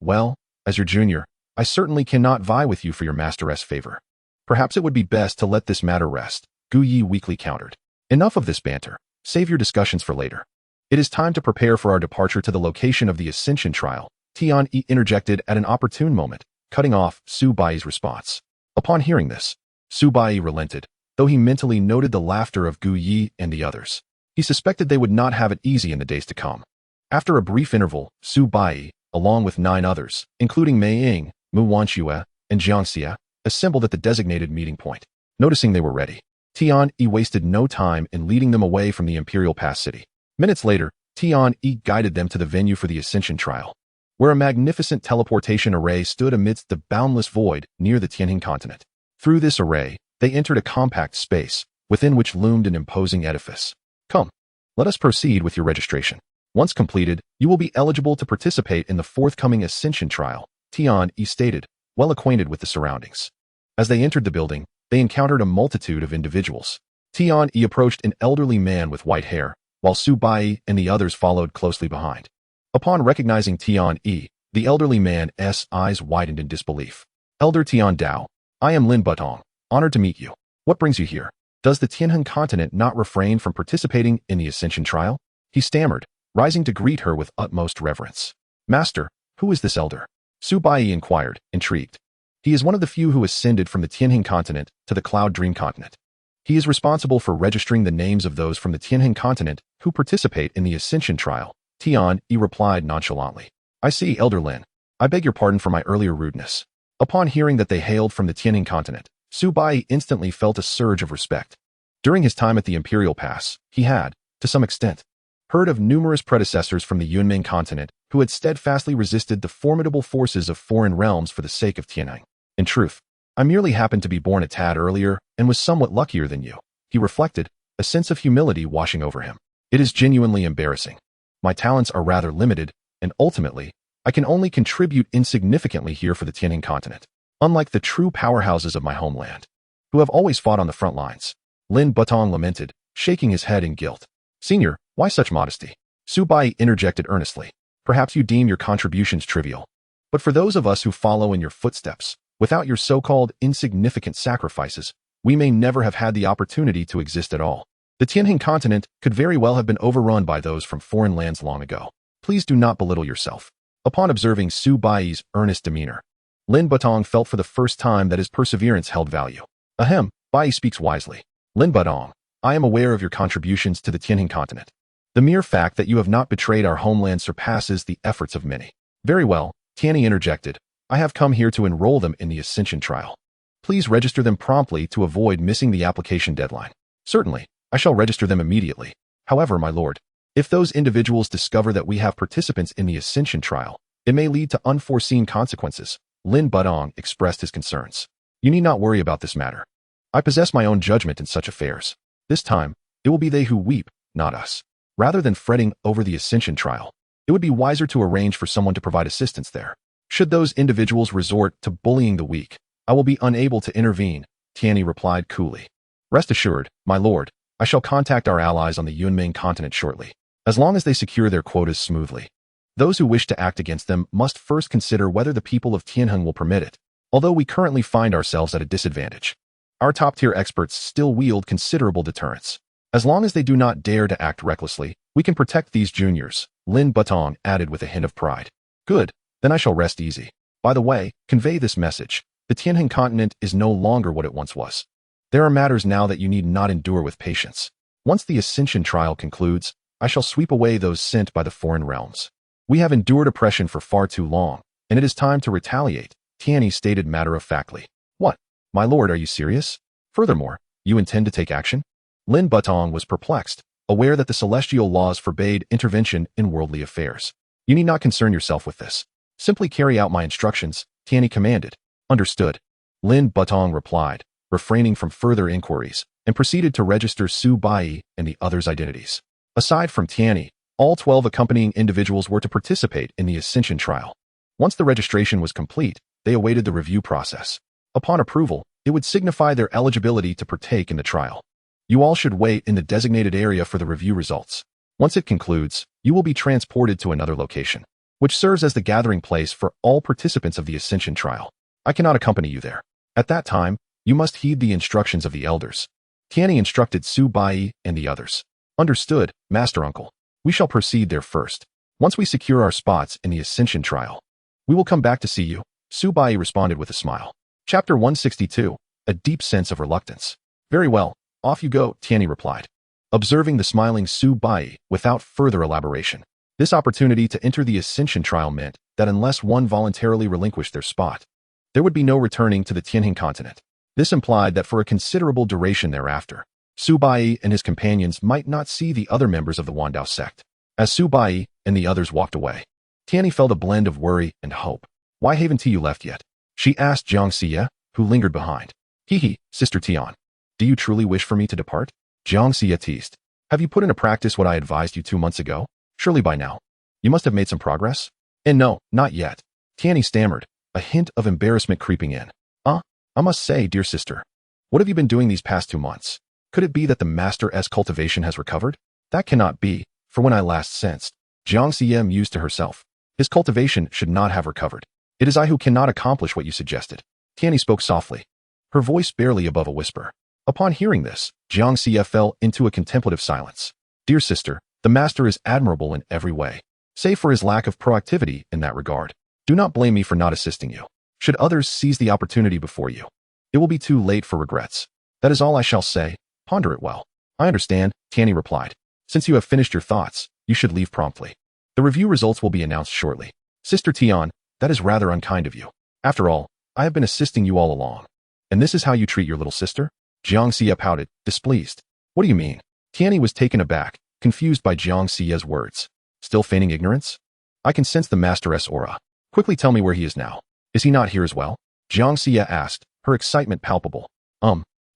Well, as your junior, I certainly cannot vie with you for your master's favor. Perhaps it would be best to let this matter rest, Gu Yi weakly countered. Enough of this banter. Save your discussions for later. It is time to prepare for our departure to the location of the Ascension trial, Tian Yi interjected at an opportune moment, cutting off Su Bai's response. Upon hearing this, Su Bai relented, though he mentally noted the laughter of Gu Yi and the others. He suspected they would not have it easy in the days to come. After a brief interval, Su Bai, along with 9 others, including Mei Ying, Mu Wanxue, and Xianxia, assembled at the designated meeting point. Noticing they were ready, Tian Yi wasted no time in leading them away from the Imperial Pass city. Minutes later, Tian Yi guided them to the venue for the Ascension trial, where a magnificent teleportation array stood amidst the boundless void near the Tianhin continent. Through this array, they entered a compact space, within which loomed an imposing edifice. Come, let us proceed with your registration. Once completed, you will be eligible to participate in the forthcoming Ascension trial, Tian Yi stated, well acquainted with the surroundings. As they entered the building, they encountered a multitude of individuals. Tian Yi approached an elderly man with white hair, while Su Bai and the others followed closely behind. Upon recognizing Tian Yi, the elderly man's eyes widened in disbelief. Elder Tian Dao, I am Lin Butong, honored to meet you. What brings you here? Does the Tianhin continent not refrain from participating in the Ascension trial? He stammered, rising to greet her with utmost reverence. Master, who is this elder? Su Bai inquired, intrigued. He is one of the few who ascended from the Tianhin continent to the Cloud Dream continent. He is responsible for registering the names of those from the Tianhin continent who participate in the Ascension trial, Tian Yi replied nonchalantly. I see, Elder Lin. I beg your pardon for my earlier rudeness. Upon hearing that they hailed from the Tianhin continent, Su Bai instantly felt a surge of respect. During his time at the Imperial Pass, he had, to some extent, heard of numerous predecessors from the Yunming continent who had steadfastly resisted the formidable forces of foreign realms for the sake of Tianhin. In truth, I merely happened to be born a tad earlier and was somewhat luckier than you. He reflected, a sense of humility washing over him. It is genuinely embarrassing. My talents are rather limited, and ultimately, I can only contribute insignificantly here for the Tianjin continent, unlike the true powerhouses of my homeland, who have always fought on the front lines. Lin Butong lamented, shaking his head in guilt. Senior, why such modesty? Su Bai interjected earnestly. Perhaps you deem your contributions trivial. But for those of us who follow in your footsteps, without your so-called insignificant sacrifices, we may never have had the opportunity to exist at all. The Tianjin continent could very well have been overrun by those from foreign lands long ago. Please do not belittle yourself. Upon observing Su Bai's earnest demeanor, Lin Butong felt for the first time that his perseverance held value. Ahem, Bai speaks wisely. Lin Butong, I am aware of your contributions to the Tianjin continent. The mere fact that you have not betrayed our homeland surpasses the efforts of many. Very well, Tianyi interjected. I have come here to enroll them in the Ascension trial. Please register them promptly to avoid missing the application deadline. Certainly, I shall register them immediately. However, my lord, if those individuals discover that we have participants in the Ascension trial, it may lead to unforeseen consequences. Lin Butong expressed his concerns. You need not worry about this matter. I possess my own judgment in such affairs. This time, it will be they who weep, not us. Rather than fretting over the Ascension trial, it would be wiser to arrange for someone to provide assistance there. Should those individuals resort to bullying the weak, I will be unable to intervene, Tianyi replied coolly. Rest assured, my lord, I shall contact our allies on the Yunming continent shortly, as long as they secure their quotas smoothly. Those who wish to act against them must first consider whether the people of Tianjin will permit it, although we currently find ourselves at a disadvantage. Our top-tier experts still wield considerable deterrence. As long as they do not dare to act recklessly, we can protect these juniors, Lin Butong added with a hint of pride. Good, then I shall rest easy. By the way, convey this message. The Tianjin continent is no longer what it once was. There are matters now that you need not endure with patience. Once the Ascension trial concludes, I shall sweep away those sent by the foreign realms. We have endured oppression for far too long, and it is time to retaliate, Tianyi stated matter-of-factly. What? My lord, are you serious? Furthermore, you intend to take action? Lin Butong was perplexed, aware that the celestial laws forbade intervention in worldly affairs. You need not concern yourself with this. Simply carry out my instructions, Tianyi commanded. Understood. Lin Butong replied, refraining from further inquiries, and proceeded to register Su Bai and the others' identities. Aside from Tianyi, all 12 accompanying individuals were to participate in the Ascension trial. Once the registration was complete, they awaited the review process. Upon approval, it would signify their eligibility to partake in the trial. You all should wait in the designated area for the review results. Once it concludes, you will be transported to another location, which serves as the gathering place for all participants of the Ascension trial. I cannot accompany you there. At that time, you must heed the instructions of the elders. Tianyi instructed Su Bai and the others. Understood, Master Uncle. We shall proceed there first. Once we secure our spots in the Ascension trial, we will come back to see you, Su Bai responded with a smile. Chapter 162, a deep sense of reluctance. Very well. Off you go, Tianyi replied, observing the smiling Su Bai without further elaboration. This opportunity to enter the Ascension trial meant that unless one voluntarily relinquished their spot, there would be no returning to the Tianjin continent. This implied that for a considerable duration thereafter, Su Bai and his companions might not see the other members of the Liutian sect. As Su Bai and the others walked away, Tianyi felt a blend of worry and hope. Why haven't you left yet? She asked xianxia, who lingered behind. Hee, Sister Tian. Do you truly wish for me to depart? Xianxia teased. Have you put into practice what I advised you 2 months ago? Surely by now, you must have made some progress? And no, not yet. Tianyi stammered, a hint of embarrassment creeping in. I must say, dear sister, what have you been doing these past 2 months? Could it be that the Master's cultivation has recovered? That cannot be, for when I last sensed, Xianxia mused to herself. His cultivation should not have recovered. It is I who cannot accomplish what you suggested. Tianyi spoke softly, her voice barely above a whisper. Upon hearing this, Xianxia fell into a contemplative silence. Dear sister, the Master is admirable in every way, save for his lack of proactivity in that regard. Do not blame me for not assisting you. Should others seize the opportunity before you, it will be too late for regrets. That is all I shall say. Ponder it well. I understand, Tianyi replied. Since you have finished your thoughts, you should leave promptly. The review results will be announced shortly. Sister Tian, that is rather unkind of you. After all, I have been assisting you all along. And this is how you treat your little sister? Xianxia pouted, displeased. What do you mean? Tianyi was taken aback, confused by Xianxia's words. Still feigning ignorance? I can sense the Master's aura. Quickly tell me where he is now. Is he not here as well? Xianxia asked, her excitement palpable.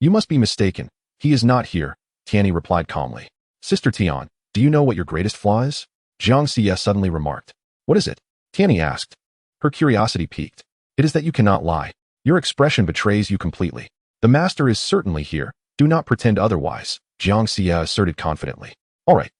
You must be mistaken. He is not here, Tianyi replied calmly. Sister Tian, do you know what your greatest flaw is? Xianxia suddenly remarked. What is it? Tianyi asked. Her curiosity piqued. It is that you cannot lie. Your expression betrays you completely. The master is certainly here. Do not pretend otherwise, Xianxia asserted confidently. All right.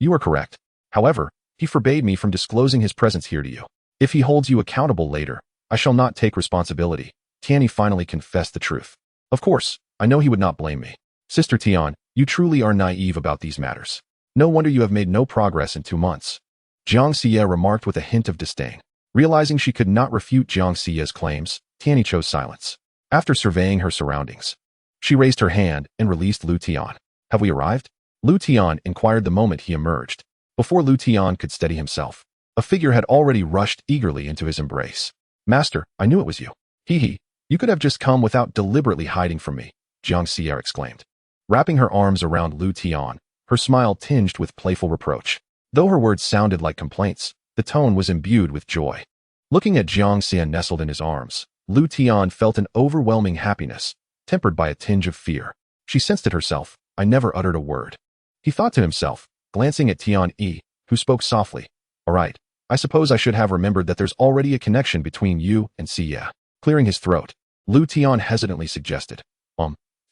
You are correct. However, he forbade me from disclosing his presence here to you. If he holds you accountable later, I shall not take responsibility. Tianyi finally confessed the truth. Of course, I know he would not blame me. Sister Tian, you truly are naive about these matters. No wonder you have made no progress in 2 months. Xianxia remarked with a hint of disdain. Realizing she could not refute Xianxia's claims, Tianyi chose silence. After surveying her surroundings, she raised her hand and released Liutian. Have we arrived? Liutian inquired the moment he emerged. Before Liutian could steady himself, a figure had already rushed eagerly into his embrace. Master, I knew it was you. Hee. You could have just come without deliberately hiding from me, Xianxia exclaimed. Wrapping her arms around Liutian, her smile tinged with playful reproach. Though her words sounded like complaints, the tone was imbued with joy. Looking at Xianxia nestled in his arms, Liutian felt an overwhelming happiness, tempered by a tinge of fear. She sensed it herself. I never uttered a word. He thought to himself, glancing at Tianyi, who spoke softly. All right, I suppose I should have remembered that there's already a connection between you and Xia. Clearing his throat, Liutian hesitantly suggested.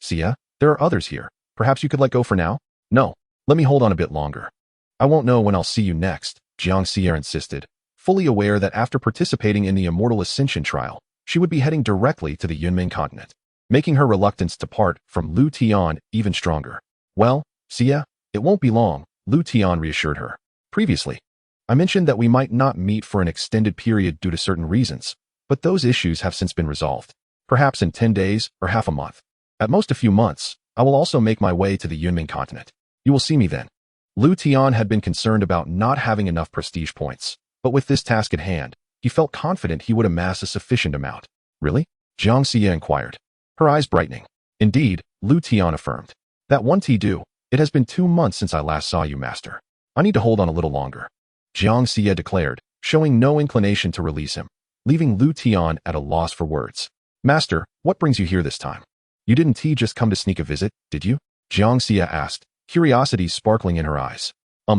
Xia, there are others here. Perhaps you could let go for now? No, let me hold on a bit longer. I won't know when I'll see you next, Xianxia insisted, fully aware that after participating in the Immortal Ascension trial, she would be heading directly to the Yunmen continent, making her reluctance to part from Liutian even stronger. Well, Xia, it won't be long, Liutian reassured her. Previously, I mentioned that we might not meet for an extended period due to certain reasons, but those issues have since been resolved. Perhaps in 10 days or half a month. At most a few months, I will also make my way to the Yunmen continent. You will see me then. Liutian had been concerned about not having enough prestige points, but with this task at hand, he felt confident he would amass a sufficient amount. Really? Xianxia inquired, her eyes brightening. Indeed, Liutian affirmed. That won't do. It has been 2 months since I last saw you, master. I need to hold on a little longer. Xianxia declared, showing no inclination to release him, leaving Liutian at a loss for words. Master, what brings you here this time? You didn't just come to sneak a visit, did you? Xianxia asked, curiosity sparkling in her eyes.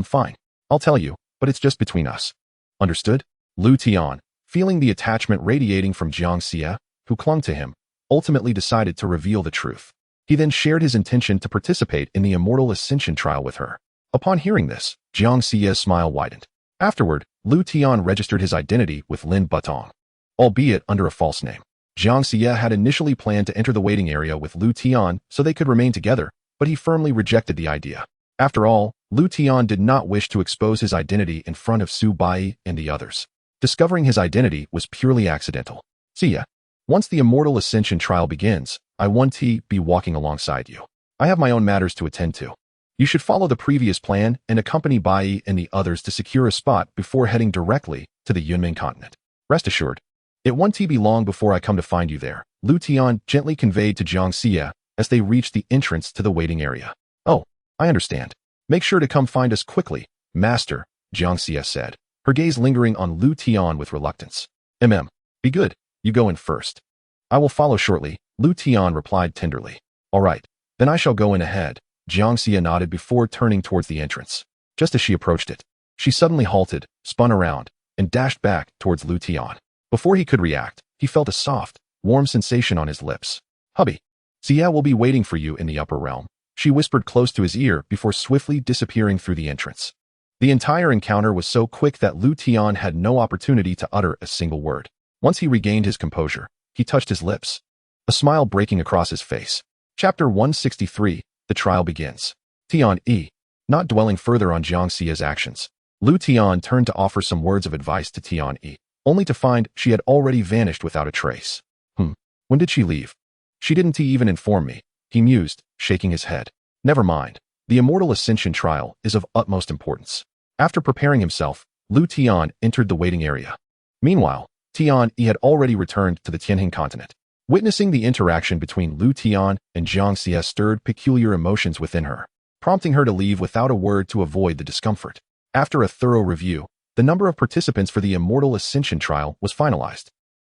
Fine. I'll tell you, but it's just between us. Understood? Liutian, feeling the attachment radiating from Xianxia, who clung to him, ultimately decided to reveal the truth. He then shared his intention to participate in the Immortal Ascension trial with her. Upon hearing this, Xianxia's smile widened. Afterward, Liutian registered his identity with Lin Butong, albeit under a false name. Xianxia had initially planned to enter the waiting area with Liutian so they could remain together, but he firmly rejected the idea. After all, Liutian did not wish to expose his identity in front of Su Bai and the others. Discovering his identity was purely accidental. Xia, once the Immortal Ascension trial begins, I want to be walking alongside you. I have my own matters to attend to. You should follow the previous plan and accompany Bai and the others to secure a spot before heading directly to the Yunmen continent. Rest assured, it won't be long before I come to find you there, Liutian gently conveyed to Xianxia as they reached the entrance to the waiting area. Oh, I understand. Make sure to come find us quickly, master, Xianxia said, her gaze lingering on Liutian with reluctance. Be good, you go in first. I will follow shortly, Liutian replied tenderly. All right, then I shall go in ahead, Xianxia nodded before turning towards the entrance. Just as she approached it, she suddenly halted, spun around, and dashed back towards Liutian. Before he could react, he felt a soft, warm sensation on his lips. Hubby, Xia will be waiting for you in the upper realm, she whispered close to his ear before swiftly disappearing through the entrance. The entire encounter was so quick that Liutian had no opportunity to utter a single word. Once he regained his composure, he touched his lips, a smile breaking across his face. Chapter 163, The Trial Begins. Tianyi, not dwelling further on Xianxia's actions, Liutian turned to offer some words of advice to Tianyi, only to find she had already vanished without a trace. When did she leave? She didn't even inform me, he mused, shaking his head. Never mind. The Immortal Ascension trial is of utmost importance. After preparing himself, Liutian entered the waiting area. Meanwhile, Tianyi had already returned to the Tianjin continent. Witnessing the interaction between Liutian and Xianxia stirred peculiar emotions within her, prompting her to leave without a word to avoid the discomfort. After a thorough review, the number of participants for the Immortal Ascension trial was finalized.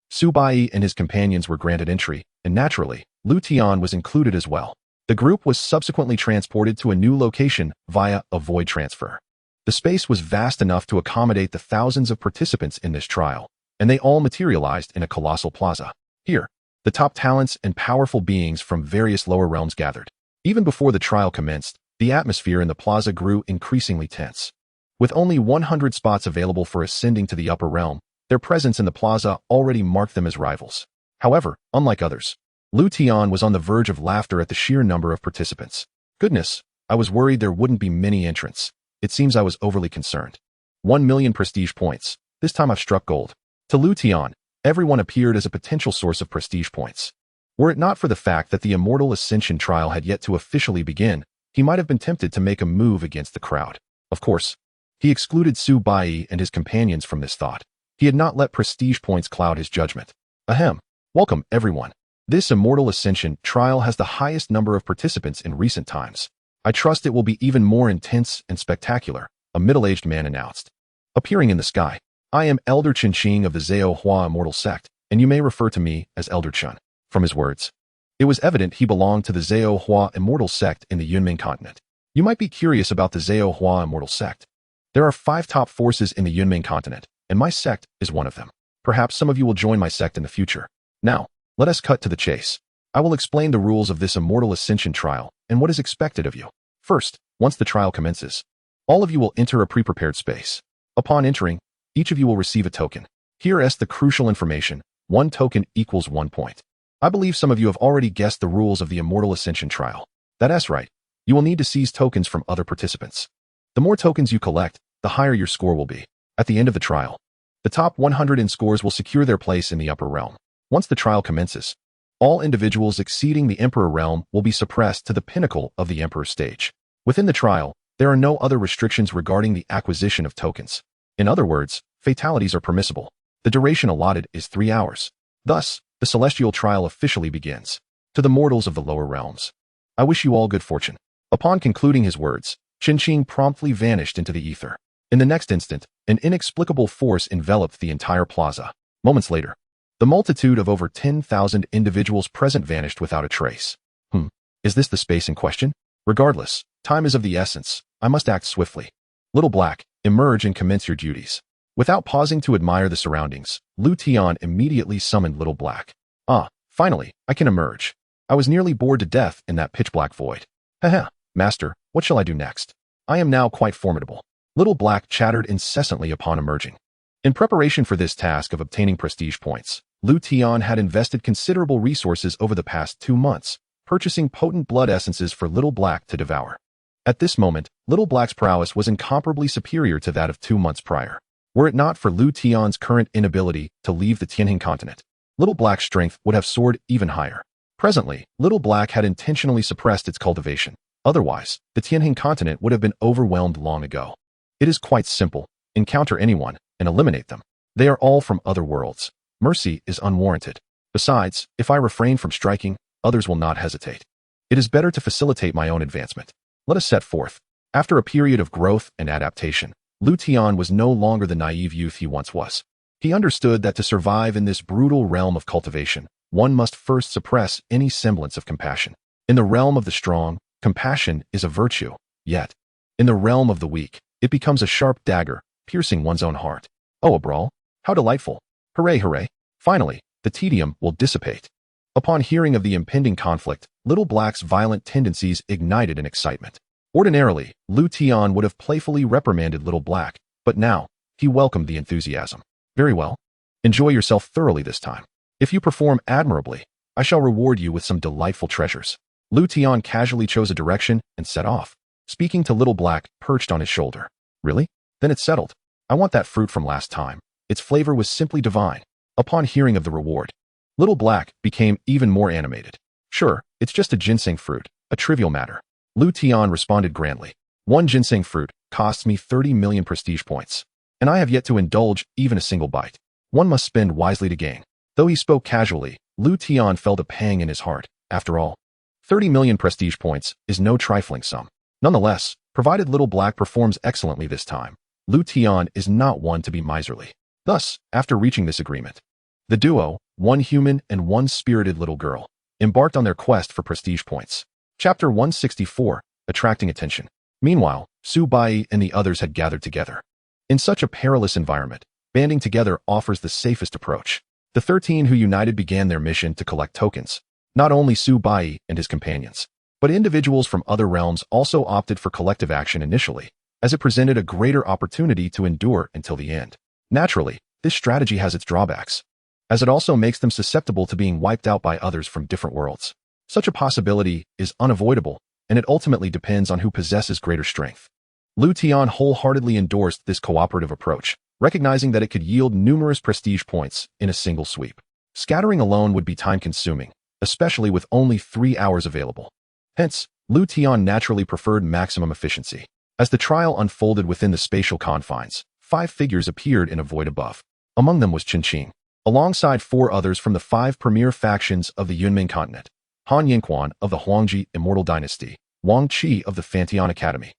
Su Bai and his companions were granted entry, and naturally, Liutian was included as well. The group was subsequently transported to a new location via a void transfer. The space was vast enough to accommodate the thousands of participants in this trial, and they all materialized in a colossal plaza. Here, the top talents and powerful beings from various lower realms gathered. Even before the trial commenced, the atmosphere in the plaza grew increasingly tense. With only 100 spots available for ascending to the upper realm, their presence in the plaza already marked them as rivals. However, unlike others, Liutian was on the verge of laughter at the sheer number of participants. Goodness, I was worried there wouldn't be many entrants. It seems I was overly concerned. 1 million prestige points. This time I've struck gold. To Liutian, everyone appeared as a potential source of prestige points. Were it not for the fact that the Immortal Ascension trial had yet to officially begin, he might have been tempted to make a move against the crowd. Of course, he excluded Su Bai and his companions from this thought. He had not let prestige points cloud his judgment. Ahem. Welcome, everyone. This Immortal Ascension trial has the highest number of participants in recent times. I trust it will be even more intense and spectacular, a middle-aged man announced. Appearing in the sky, I am Elder Chen of the Zhao Hua Immortal Sect, and you may refer to me as Elder Chen. From his words, it was evident he belonged to the Zhao Hua Immortal Sect in the Yunmen continent. You might be curious about the Zhao Hua Immortal Sect. There are 5 top forces in the Yunmen continent, and my sect is one of them. Perhaps some of you will join my sect in the future. Now, let us cut to the chase. I will explain the rules of this Immortal Ascension trial and what is expected of you. First, once the trial commences, all of you will enter a pre-prepared space. Upon entering, each of you will receive a token. Here is the crucial information. 1 token equals 1 point. I believe some of you have already guessed the rules of the Immortal Ascension trial. That's right. You will need to seize tokens from other participants. The more tokens you collect, the higher your score will be. At the end of the trial, the top 100 in scores will secure their place in the upper realm. Once the trial commences, all individuals exceeding the Emperor realm will be suppressed to the pinnacle of the Emperor stage. Within the trial, there are no other restrictions regarding the acquisition of tokens. In other words, fatalities are permissible. The duration allotted is 3 hours. Thus, the celestial trial officially begins. To the mortals of the lower realms, I wish you all good fortune. Upon concluding his words, Chen promptly vanished into the ether. In the next instant, an inexplicable force enveloped the entire plaza. Moments later, the multitude of over 10,000 individuals present vanished without a trace. Is this the space in question? Regardless, time is of the essence. I must act swiftly. Little Black, emerge and commence your duties. Without pausing to admire the surroundings, Liutian immediately summoned Little Black. Finally, I can emerge. I was nearly bored to death in that pitch-black void. Haha, Master, what shall I do next? I am now quite formidable. Little Black chattered incessantly upon emerging. In preparation for this task of obtaining prestige points, Liutian had invested considerable resources over the past 2 months, purchasing potent blood essences for Little Black to devour. At this moment, Little Black's prowess was incomparably superior to that of 2 months prior. Were it not for Liutian's current inability to leave the Tianjin continent, Little Black's strength would have soared even higher. Presently, Little Black had intentionally suppressed its cultivation. Otherwise, the Tianjin continent would have been overwhelmed long ago. It is quite simple. Encounter anyone and eliminate them. They are all from other worlds. Mercy is unwarranted. Besides, if I refrain from striking, others will not hesitate. It is better to facilitate my own advancement. Let us set forth. After a period of growth and adaptation, Liutian was no longer the naive youth he once was. He understood that to survive in this brutal realm of cultivation, one must first suppress any semblance of compassion. In the realm of the strong, compassion is a virtue, yet, in the realm of the weak, it becomes a sharp dagger, piercing one's own heart. Oh, a brawl? How delightful. Hooray, hooray. Finally, the tedium will dissipate. Upon hearing of the impending conflict, Little Black's violent tendencies ignited in excitement. Ordinarily, Liutian would have playfully reprimanded Little Black, but now, he welcomed the enthusiasm. Very well. Enjoy yourself thoroughly this time. If you perform admirably, I shall reward you with some delightful treasures. Liutian casually chose a direction and set off, speaking to Little Black perched on his shoulder. Really? Then it's settled. I want that fruit from last time. Its flavor was simply divine. Upon hearing of the reward, Little Black became even more animated. Sure, it's just a ginseng fruit, a trivial matter. Liutian responded grandly. 1 ginseng fruit costs me 30 million prestige points, and I have yet to indulge even a single bite. One must spend wisely to gain. Though he spoke casually, Liutian felt a pang in his heart. After all, 30 million prestige points is no trifling sum. Nonetheless, provided Little Black performs excellently this time, Liutian is not one to be miserly. Thus, after reaching this agreement, The duo, one human and one spirited little girl, embarked on their quest for prestige points. Chapter 164, Attracting Attention. Meanwhile, Su Bai and the others had gathered together. In such a perilous environment, banding together offers the safest approach. The 13 who united began their mission to collect tokens. Not only Su Bai and his companions, but individuals from other realms also opted for collective action initially, as it presented a greater opportunity to endure until the end. Naturally, this strategy has its drawbacks, as it also makes them susceptible to being wiped out by others from different worlds. Such a possibility is unavoidable, and it ultimately depends on who possesses greater strength. Liutian wholeheartedly endorsed this cooperative approach, recognizing that it could yield numerous prestige points in a single sweep. Scattering alone would be time-consuming, especially with only 3 hours available. Hence, Liutian naturally preferred maximum efficiency. As the trial unfolded within the spatial confines, 5 figures appeared in a void above. Among them was Qin, alongside 4 others from the 5 premier factions of the Yunming continent: Han Yingquan of the Huangji Immortal Dynasty, Wang Qi of the Fantian Academy,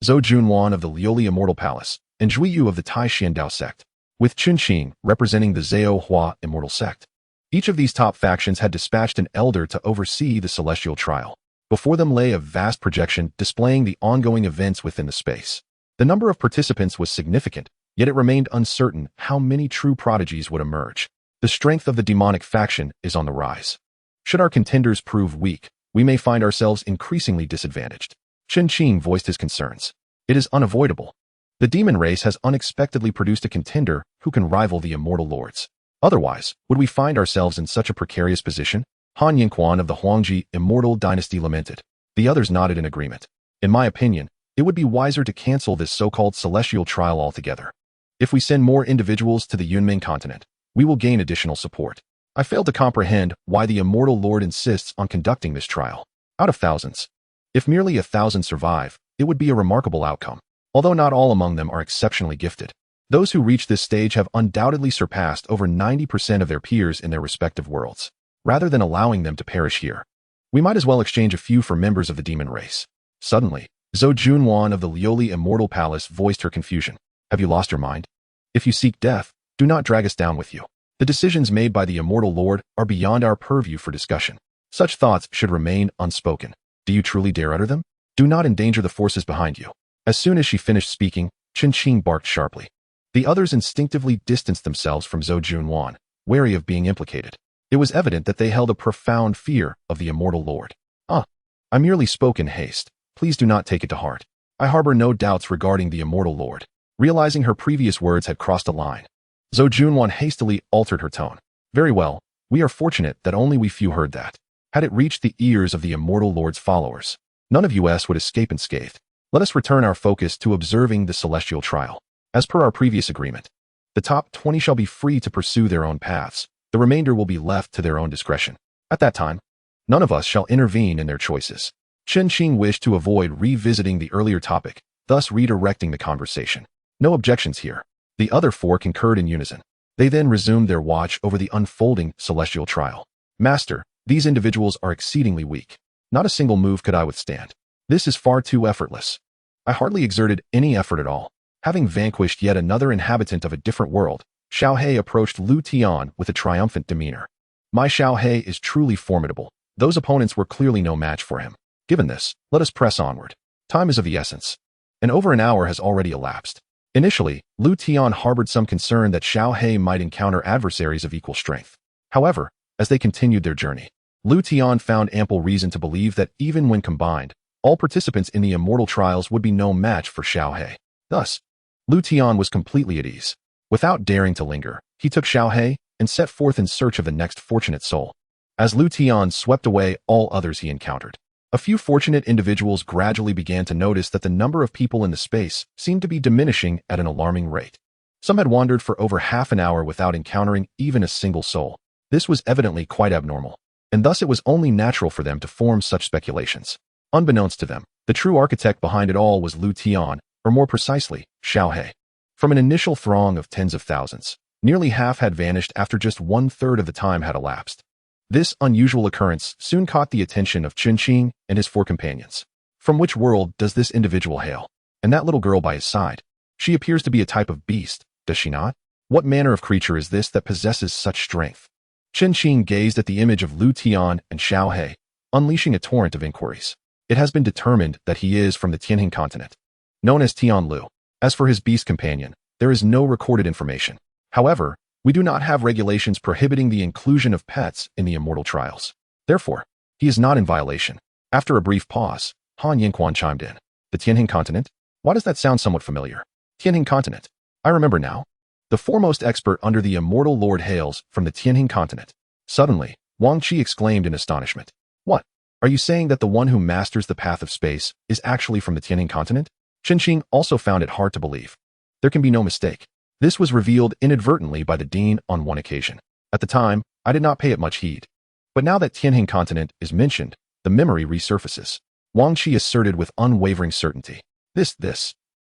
Zhou Junwan of the Lioli Immortal Palace, and Zhui Yu of the Taishan Dao Sect, with Qin representing the Zhao Hua Immortal Sect. Each of these top factions had dispatched an elder to oversee the celestial trial. Before them lay a vast projection displaying the ongoing events within the space. The number of participants was significant, yet it remained uncertain how many true prodigies would emerge. The strength of the demonic faction is on the rise. Should our contenders prove weak, we may find ourselves increasingly disadvantaged. Qin voiced his concerns. It is unavoidable. The demon race has unexpectedly produced a contender who can rival the immortal lords. Otherwise, would we find ourselves in such a precarious position? Han Yingquan of the Huangji Immortal Dynasty lamented. The others nodded in agreement. In my opinion, it would be wiser to cancel this so-called celestial trial altogether. If we send more individuals to the Yunming continent, we will gain additional support. I fail to comprehend why the Immortal Lord insists on conducting this trial. Out of thousands. If merely 1,000 survive, it would be a remarkable outcome. Although not all among them are exceptionally gifted. Those who reach this stage have undoubtedly surpassed over 90% of their peers in their respective worlds. Rather than allowing them to perish here, we might as well exchange a few for members of the demon race. Suddenly, Zhou Junwan of the Lioli Immortal Palace voiced her confusion. Have you lost your mind? If you seek death, do not drag us down with you. The decisions made by the Immortal Lord are beyond our purview for discussion. Such thoughts should remain unspoken. Do you truly dare utter them? Do not endanger the forces behind you. As soon as she finished speaking, Qin barked sharply. The others instinctively distanced themselves from Zhou Junwan, wary of being implicated. It was evident that they held a profound fear of the Immortal Lord. I merely spoke in haste. Please do not take it to heart. I harbor no doubts regarding the Immortal Lord. Realizing her previous words had crossed a line, Zhou Junwan hastily altered her tone. Very well, we are fortunate that only we few heard that. Had it reached the ears of the Immortal Lord's followers, none of us would escape unscathed. Let us return our focus to observing the celestial trial. As per our previous agreement, the top 20 shall be free to pursue their own paths. The remainder will be left to their own discretion. At that time, none of us shall intervene in their choices. Qin wished to avoid revisiting the earlier topic, thus redirecting the conversation. No objections here. The other 4 concurred in unison. They then resumed their watch over the unfolding celestial trial. Master, these individuals are exceedingly weak. Not a single move could I withstand. This is far too effortless. I hardly exerted any effort at all. Having vanquished yet another inhabitant of a different world, Xiaohe approached Liutian with a triumphant demeanor. My Xiaohe is truly formidable. Those opponents were clearly no match for him. Given this, let us press onward. Time is of the essence. And over an hour has already elapsed. Initially, Liutian harbored some concern that Xiaohe might encounter adversaries of equal strength. However, as they continued their journey, Liutian found ample reason to believe that even when combined, all participants in the immortal trials would be no match for Xiaohe. Thus, Liutian was completely at ease. Without daring to linger, he took Xiaohe and set forth in search of the next fortunate soul. As Liutian swept away all others he encountered, a few fortunate individuals gradually began to notice that the number of people in the space seemed to be diminishing at an alarming rate. Some had wandered for over half an hour without encountering even a single soul. This was evidently quite abnormal, and thus it was only natural for them to form such speculations. Unbeknownst to them, the true architect behind it all was Liutian, or more precisely, Xiaohe. From an initial throng of tens of thousands, nearly half had vanished after just 1/3 of the time had elapsed. This unusual occurrence soon caught the attention of Qin and his 4 companions. From which world does this individual hail? And that little girl by his side? She appears to be a type of beast, does she not? What manner of creature is this that possesses such strength? Chen Qing gazed at the image of Liutian and Xiao He, unleashing a torrent of inquiries. It has been determined that he is from the Tianjin continent, known as Tian Lu. As for his beast companion, there is no recorded information. However, we do not have regulations prohibiting the inclusion of pets in the immortal trials. Therefore, he is not in violation. After a brief pause, Han Yingquan chimed in. The Tianjin continent? Why does that sound somewhat familiar? Tianjin continent. I remember now. The foremost expert under the immortal lord hails from the Tianjin continent. Suddenly, Wang Qi exclaimed in astonishment. What? Are you saying that the one who masters the path of space is actually from the Tianjin continent? Chen Qing also found it hard to believe. There can be no mistake. This was revealed inadvertently by the dean on one occasion. At the time, I did not pay it much heed. But now that Tianjin continent is mentioned, the memory resurfaces. Wang Qi asserted with unwavering certainty.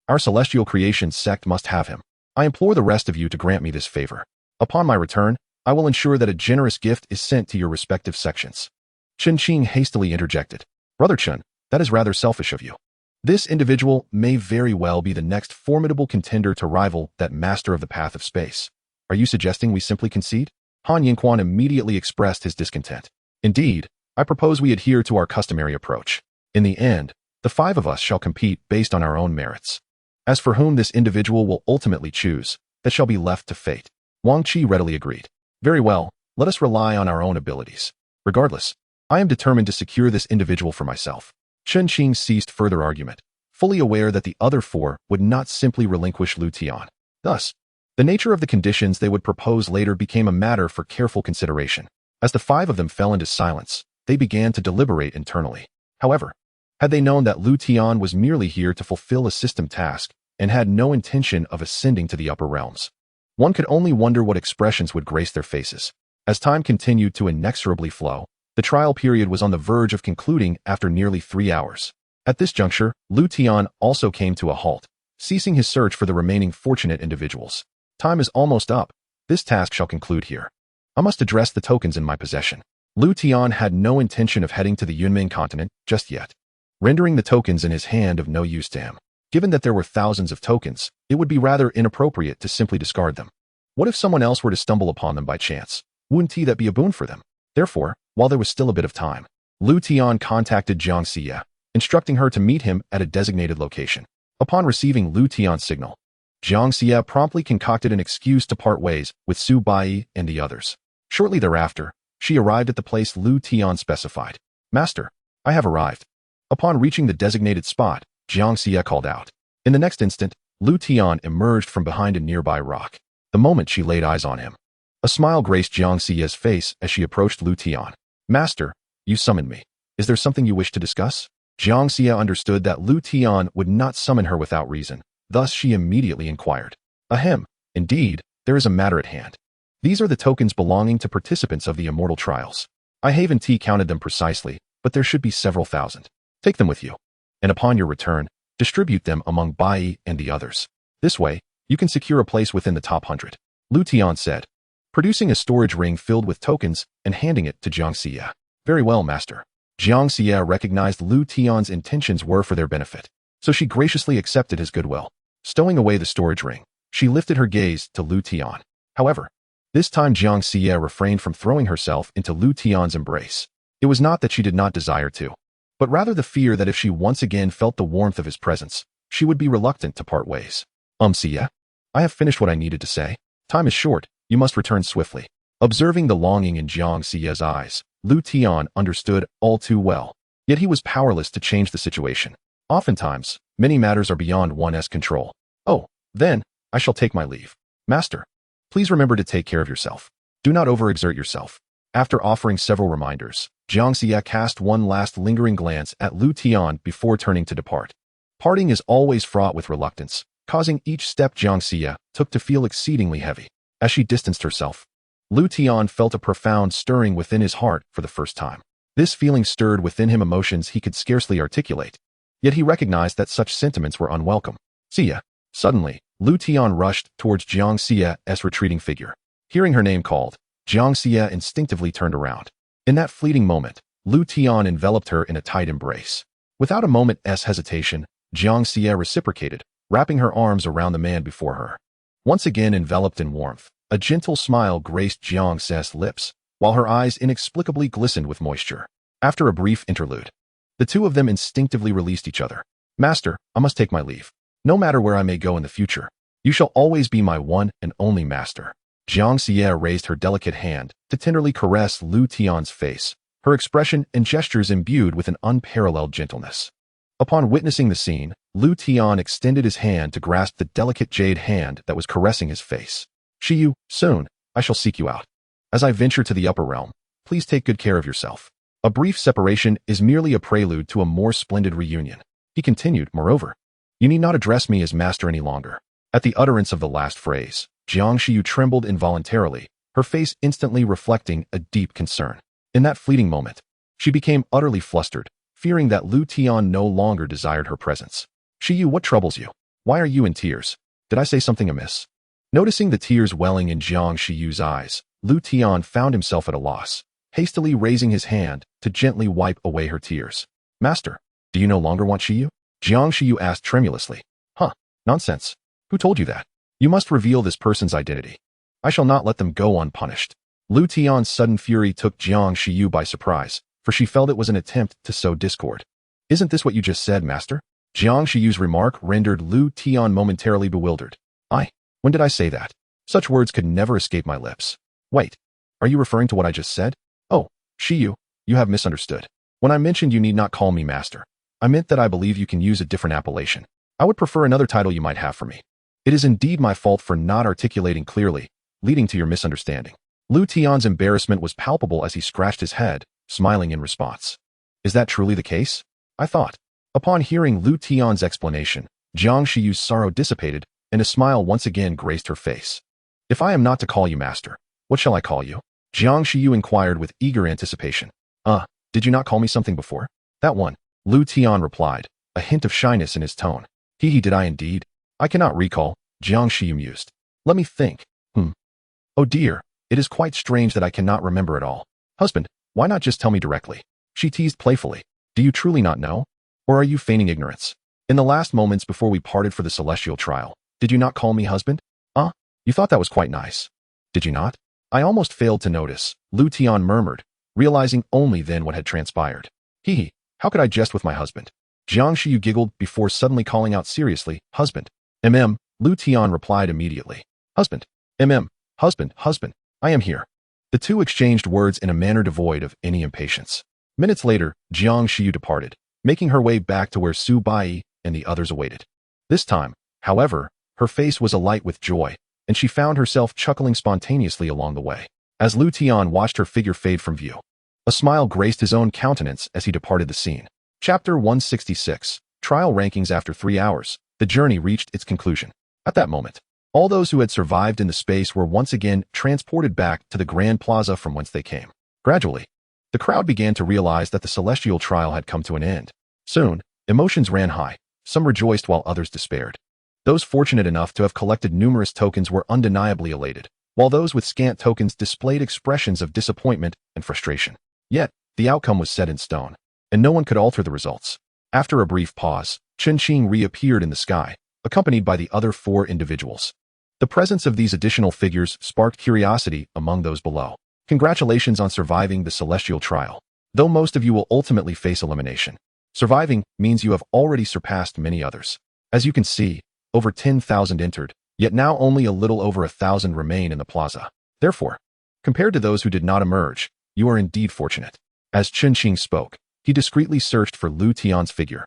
Our celestial creation sect must have him. I implore the rest of you to grant me this favor. Upon my return, I will ensure that a generous gift is sent to your respective sections. Chen Qing hastily interjected. Brother Chen, that is rather selfish of you. This individual may very well be the next formidable contender to rival that master of the path of space. Are you suggesting we simply concede? Han Yingquan immediately expressed his discontent. Indeed, I propose we adhere to our customary approach. In the end, the five of us shall compete based on our own merits. As for whom this individual will ultimately choose, that shall be left to fate. Wang Qi readily agreed. Very well, let us rely on our own abilities. Regardless, I am determined to secure this individual for myself. Chen Qing ceased further argument, fully aware that the other four would not simply relinquish Liutian. Thus, the nature of the conditions they would propose later became a matter for careful consideration. As the five of them fell into silence, they began to deliberate internally. However, had they known that Liutian was merely here to fulfill a system task and had no intention of ascending to the upper realms, one could only wonder what expressions would grace their faces. As time continued to inexorably flow, the trial period was on the verge of concluding after nearly 3 hours. At this juncture, Liutian also came to a halt, ceasing his search for the remaining fortunate individuals. Time is almost up. This task shall conclude here. I must address the tokens in my possession. Liutian had no intention of heading to the Yunmen continent just yet, rendering the tokens in his hand of no use to him. Given that there were thousands of tokens, it would be rather inappropriate to simply discard them. What if someone else were to stumble upon them by chance? Wouldn't that be a boon for them? Therefore, while there was still a bit of time, Liutian contacted xianxia, instructing her to meet him at a designated location. Upon receiving Liutian's signal, xianxia promptly concocted an excuse to part ways with Su Bai and the others. Shortly thereafter, she arrived at the place Liutian specified. Master, I have arrived. Upon reaching the designated spot, xianxia called out. In the next instant, Liutian emerged from behind a nearby rock. The moment she laid eyes on him, a smile graced xianxia's face as she approached Liutian. Master, you summoned me. Is there something you wish to discuss? Xianxia understood that Liutian would not summon her without reason, thus she immediately inquired. Ahem, indeed, there is a matter at hand. These are the tokens belonging to participants of the immortal trials. I haven't counted them precisely, but there should be several thousand. Take them with you, and upon your return, distribute them among Bai and the others. This way, you can secure a place within the top 100. Liutian said, producing a storage ring filled with tokens and handing it to xianxia. Very well, master. Xianxia recognized Liutian's intentions were for their benefit, so she graciously accepted his goodwill. Stowing away the storage ring, she lifted her gaze to Liutian. However, this time Xianxia refrained from throwing herself into Liutian's embrace. It was not that she did not desire to, but rather the fear that if she once again felt the warmth of his presence, she would be reluctant to part ways. Xia, I have finished what I needed to say. Time is short, you must return swiftly. Observing the longing in Xianxia's eyes, Liutian understood all too well, yet he was powerless to change the situation. Oftentimes, many matters are beyond one's control. Oh, then, I shall take my leave. Master, please remember to take care of yourself. Do not overexert yourself. After offering several reminders, Xianxia cast one last lingering glance at Liutian before turning to depart. Parting is always fraught with reluctance, causing each step Xianxia took to feel exceedingly heavy. As she distanced herself, Liutian felt a profound stirring within his heart for the first time. This feeling stirred within him emotions he could scarcely articulate, yet he recognized that such sentiments were unwelcome. Xia. Suddenly, Liutian rushed towards Xianxia's retreating figure. Hearing her name called, Xianxia instinctively turned around. In that fleeting moment, Liutian enveloped her in a tight embrace. Without a moment's hesitation, Xianxia reciprocated, wrapping her arms around the man before her. Once again enveloped in warmth, a gentle smile graced Xianxia's lips, while her eyes inexplicably glistened with moisture. After a brief interlude, the two of them instinctively released each other. Master, I must take my leave. No matter where I may go in the future, you shall always be my one and only master. Xianxia raised her delicate hand to tenderly caress Liutian's face, her expression and gestures imbued with an unparalleled gentleness. Upon witnessing the scene, Liutian extended his hand to grasp the delicate jade hand that was caressing his face. Xiyu, soon, I shall seek you out. As I venture to the upper realm, please take good care of yourself. A brief separation is merely a prelude to a more splendid reunion. He continued, moreover, you need not address me as master any longer. At the utterance of the last phrase, Xianxiu trembled involuntarily, her face instantly reflecting a deep concern. In that fleeting moment, she became utterly flustered, fearing that Liutian no longer desired her presence. Xiyu, what troubles you? Why are you in tears? Did I say something amiss? Noticing the tears welling in Xianxiu's eyes, Liutian found himself at a loss, hastily raising his hand to gently wipe away her tears. Master, do you no longer want Xiyu? Xianxiu asked tremulously. Huh, nonsense. Who told you that? You must reveal this person's identity. I shall not let them go unpunished. Liutian's sudden fury took Xianxiu by surprise, for she felt it was an attempt to sow discord. Isn't this what you just said, master? Xianxiu's remark rendered Liutian momentarily bewildered. When did I say that? Such words could never escape my lips. Wait, are you referring to what I just said? Oh, Xiyu, you have misunderstood. When I mentioned you need not call me master, I meant that I believe you can use a different appellation. I would prefer another title you might have for me. It is indeed my fault for not articulating clearly, leading to your misunderstanding. Liutian's embarrassment was palpable as he scratched his head, smiling in response. Is that truly the case? I thought. Upon hearing Liutian's explanation, Xianxiu's sorrow dissipated, and a smile once again graced her face. If I am not to call you master, what shall I call you? Xianxiu inquired with eager anticipation. Did you not call me something before? That one, Liutian replied, a hint of shyness in his tone. Did I indeed? I cannot recall, Xianxiu mused. Let me think. Oh dear, it is quite strange that I cannot remember at all. Husband, why not just tell me directly? She teased playfully. Do you truly not know? Or are you feigning ignorance? In the last moments before we parted for the celestial trial, did you not call me husband? You thought that was quite nice. Did you not? I almost failed to notice, Liutian murmured, realizing only then what had transpired. How could I jest with my husband? Xianxiu giggled before suddenly calling out seriously, husband. Liutian replied immediately. Husband. Husband, I am here. The two exchanged words in a manner devoid of any impatience. Minutes later, Xianxiu departed, making her way back to where Su Bai and the others awaited. This time, however, her face was alight with joy, and she found herself chuckling spontaneously along the way. As Liutian watched her figure fade from view, a smile graced his own countenance as he departed the scene. Chapter 166, Trial Rankings. After 3 hours, the journey reached its conclusion. At that moment, all those who had survived in the space were once again transported back to the Grand Plaza from whence they came. Gradually, the crowd began to realize that the celestial trial had come to an end. Soon, emotions ran high. Some rejoiced while others despaired. Those fortunate enough to have collected numerous tokens were undeniably elated, while those with scant tokens displayed expressions of disappointment and frustration. Yet, the outcome was set in stone, and no one could alter the results. After a brief pause, Chunqing reappeared in the sky, accompanied by the other 4 individuals. The presence of these additional figures sparked curiosity among those below. Congratulations on surviving the celestial trial. Though most of you will ultimately face elimination, surviving means you have already surpassed many others. As you can see, over 10,000 entered, yet now only a little over 1,000 remain in the plaza. Therefore, compared to those who did not emerge, you are indeed fortunate. As Chunqing spoke, he discreetly searched for Liutian's figure.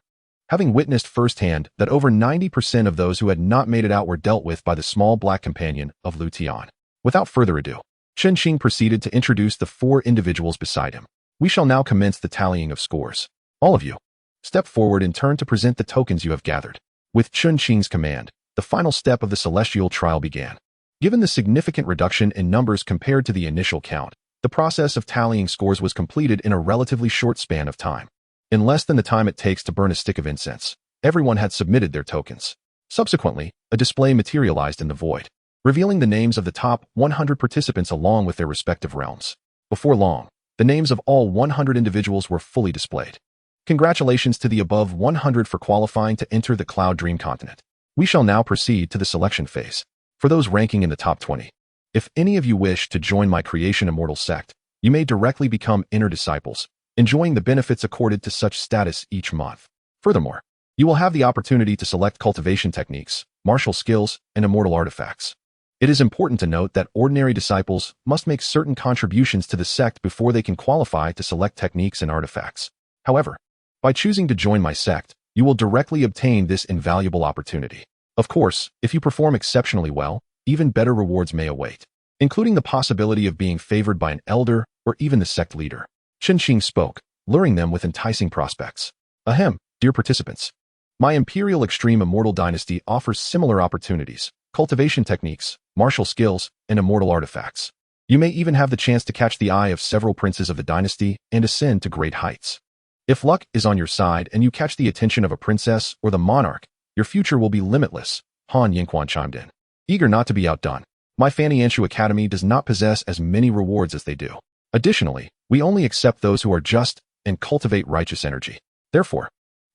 Having witnessed firsthand that over 90% of those who had not made it out were dealt with by the small black companion of Liutian. Without further ado, Chunqing proceeded to introduce the 4 individuals beside him. We shall now commence the tallying of scores. All of you, step forward and turn to present the tokens you have gathered. With Chunqing's command, the final step of the celestial trial began. Given the significant reduction in numbers compared to the initial count, the process of tallying scores was completed in a relatively short span of time. In less than the time it takes to burn a stick of incense, everyone had submitted their tokens. Subsequently, a display materialized in the void, revealing the names of the top 100 participants along with their respective realms. Before long, the names of all 100 individuals were fully displayed. Congratulations to the above 100 for qualifying to enter the Cloud Dream Continent. We shall now proceed to the selection phase. For those ranking in the top 20, if any of you wish to join my Creation Immortal sect, you may directly become inner disciples, enjoying the benefits accorded to such status each month. Furthermore, you will have the opportunity to select cultivation techniques, martial skills, and immortal artifacts. It is important to note that ordinary disciples must make certain contributions to the sect before they can qualify to select techniques and artifacts. However, by choosing to join my sect, you will directly obtain this invaluable opportunity. Of course, if you perform exceptionally well, even better rewards may await, including the possibility of being favored by an elder or even the sect leader. Xianxia spoke, luring them with enticing prospects. Ahem, dear participants. My Imperial Extreme Immortal Dynasty offers similar opportunities, cultivation techniques, martial skills, and immortal artifacts. You may even have the chance to catch the eye of several princes of the dynasty and ascend to great heights. If luck is on your side and you catch the attention of a princess or the monarch, your future will be limitless, Han Yingquan chimed in. Eager not to be outdone, my Xianxiaaudiobooks Academy does not possess as many rewards as they do. Additionally, we only accept those who are just and cultivate righteous energy. Therefore,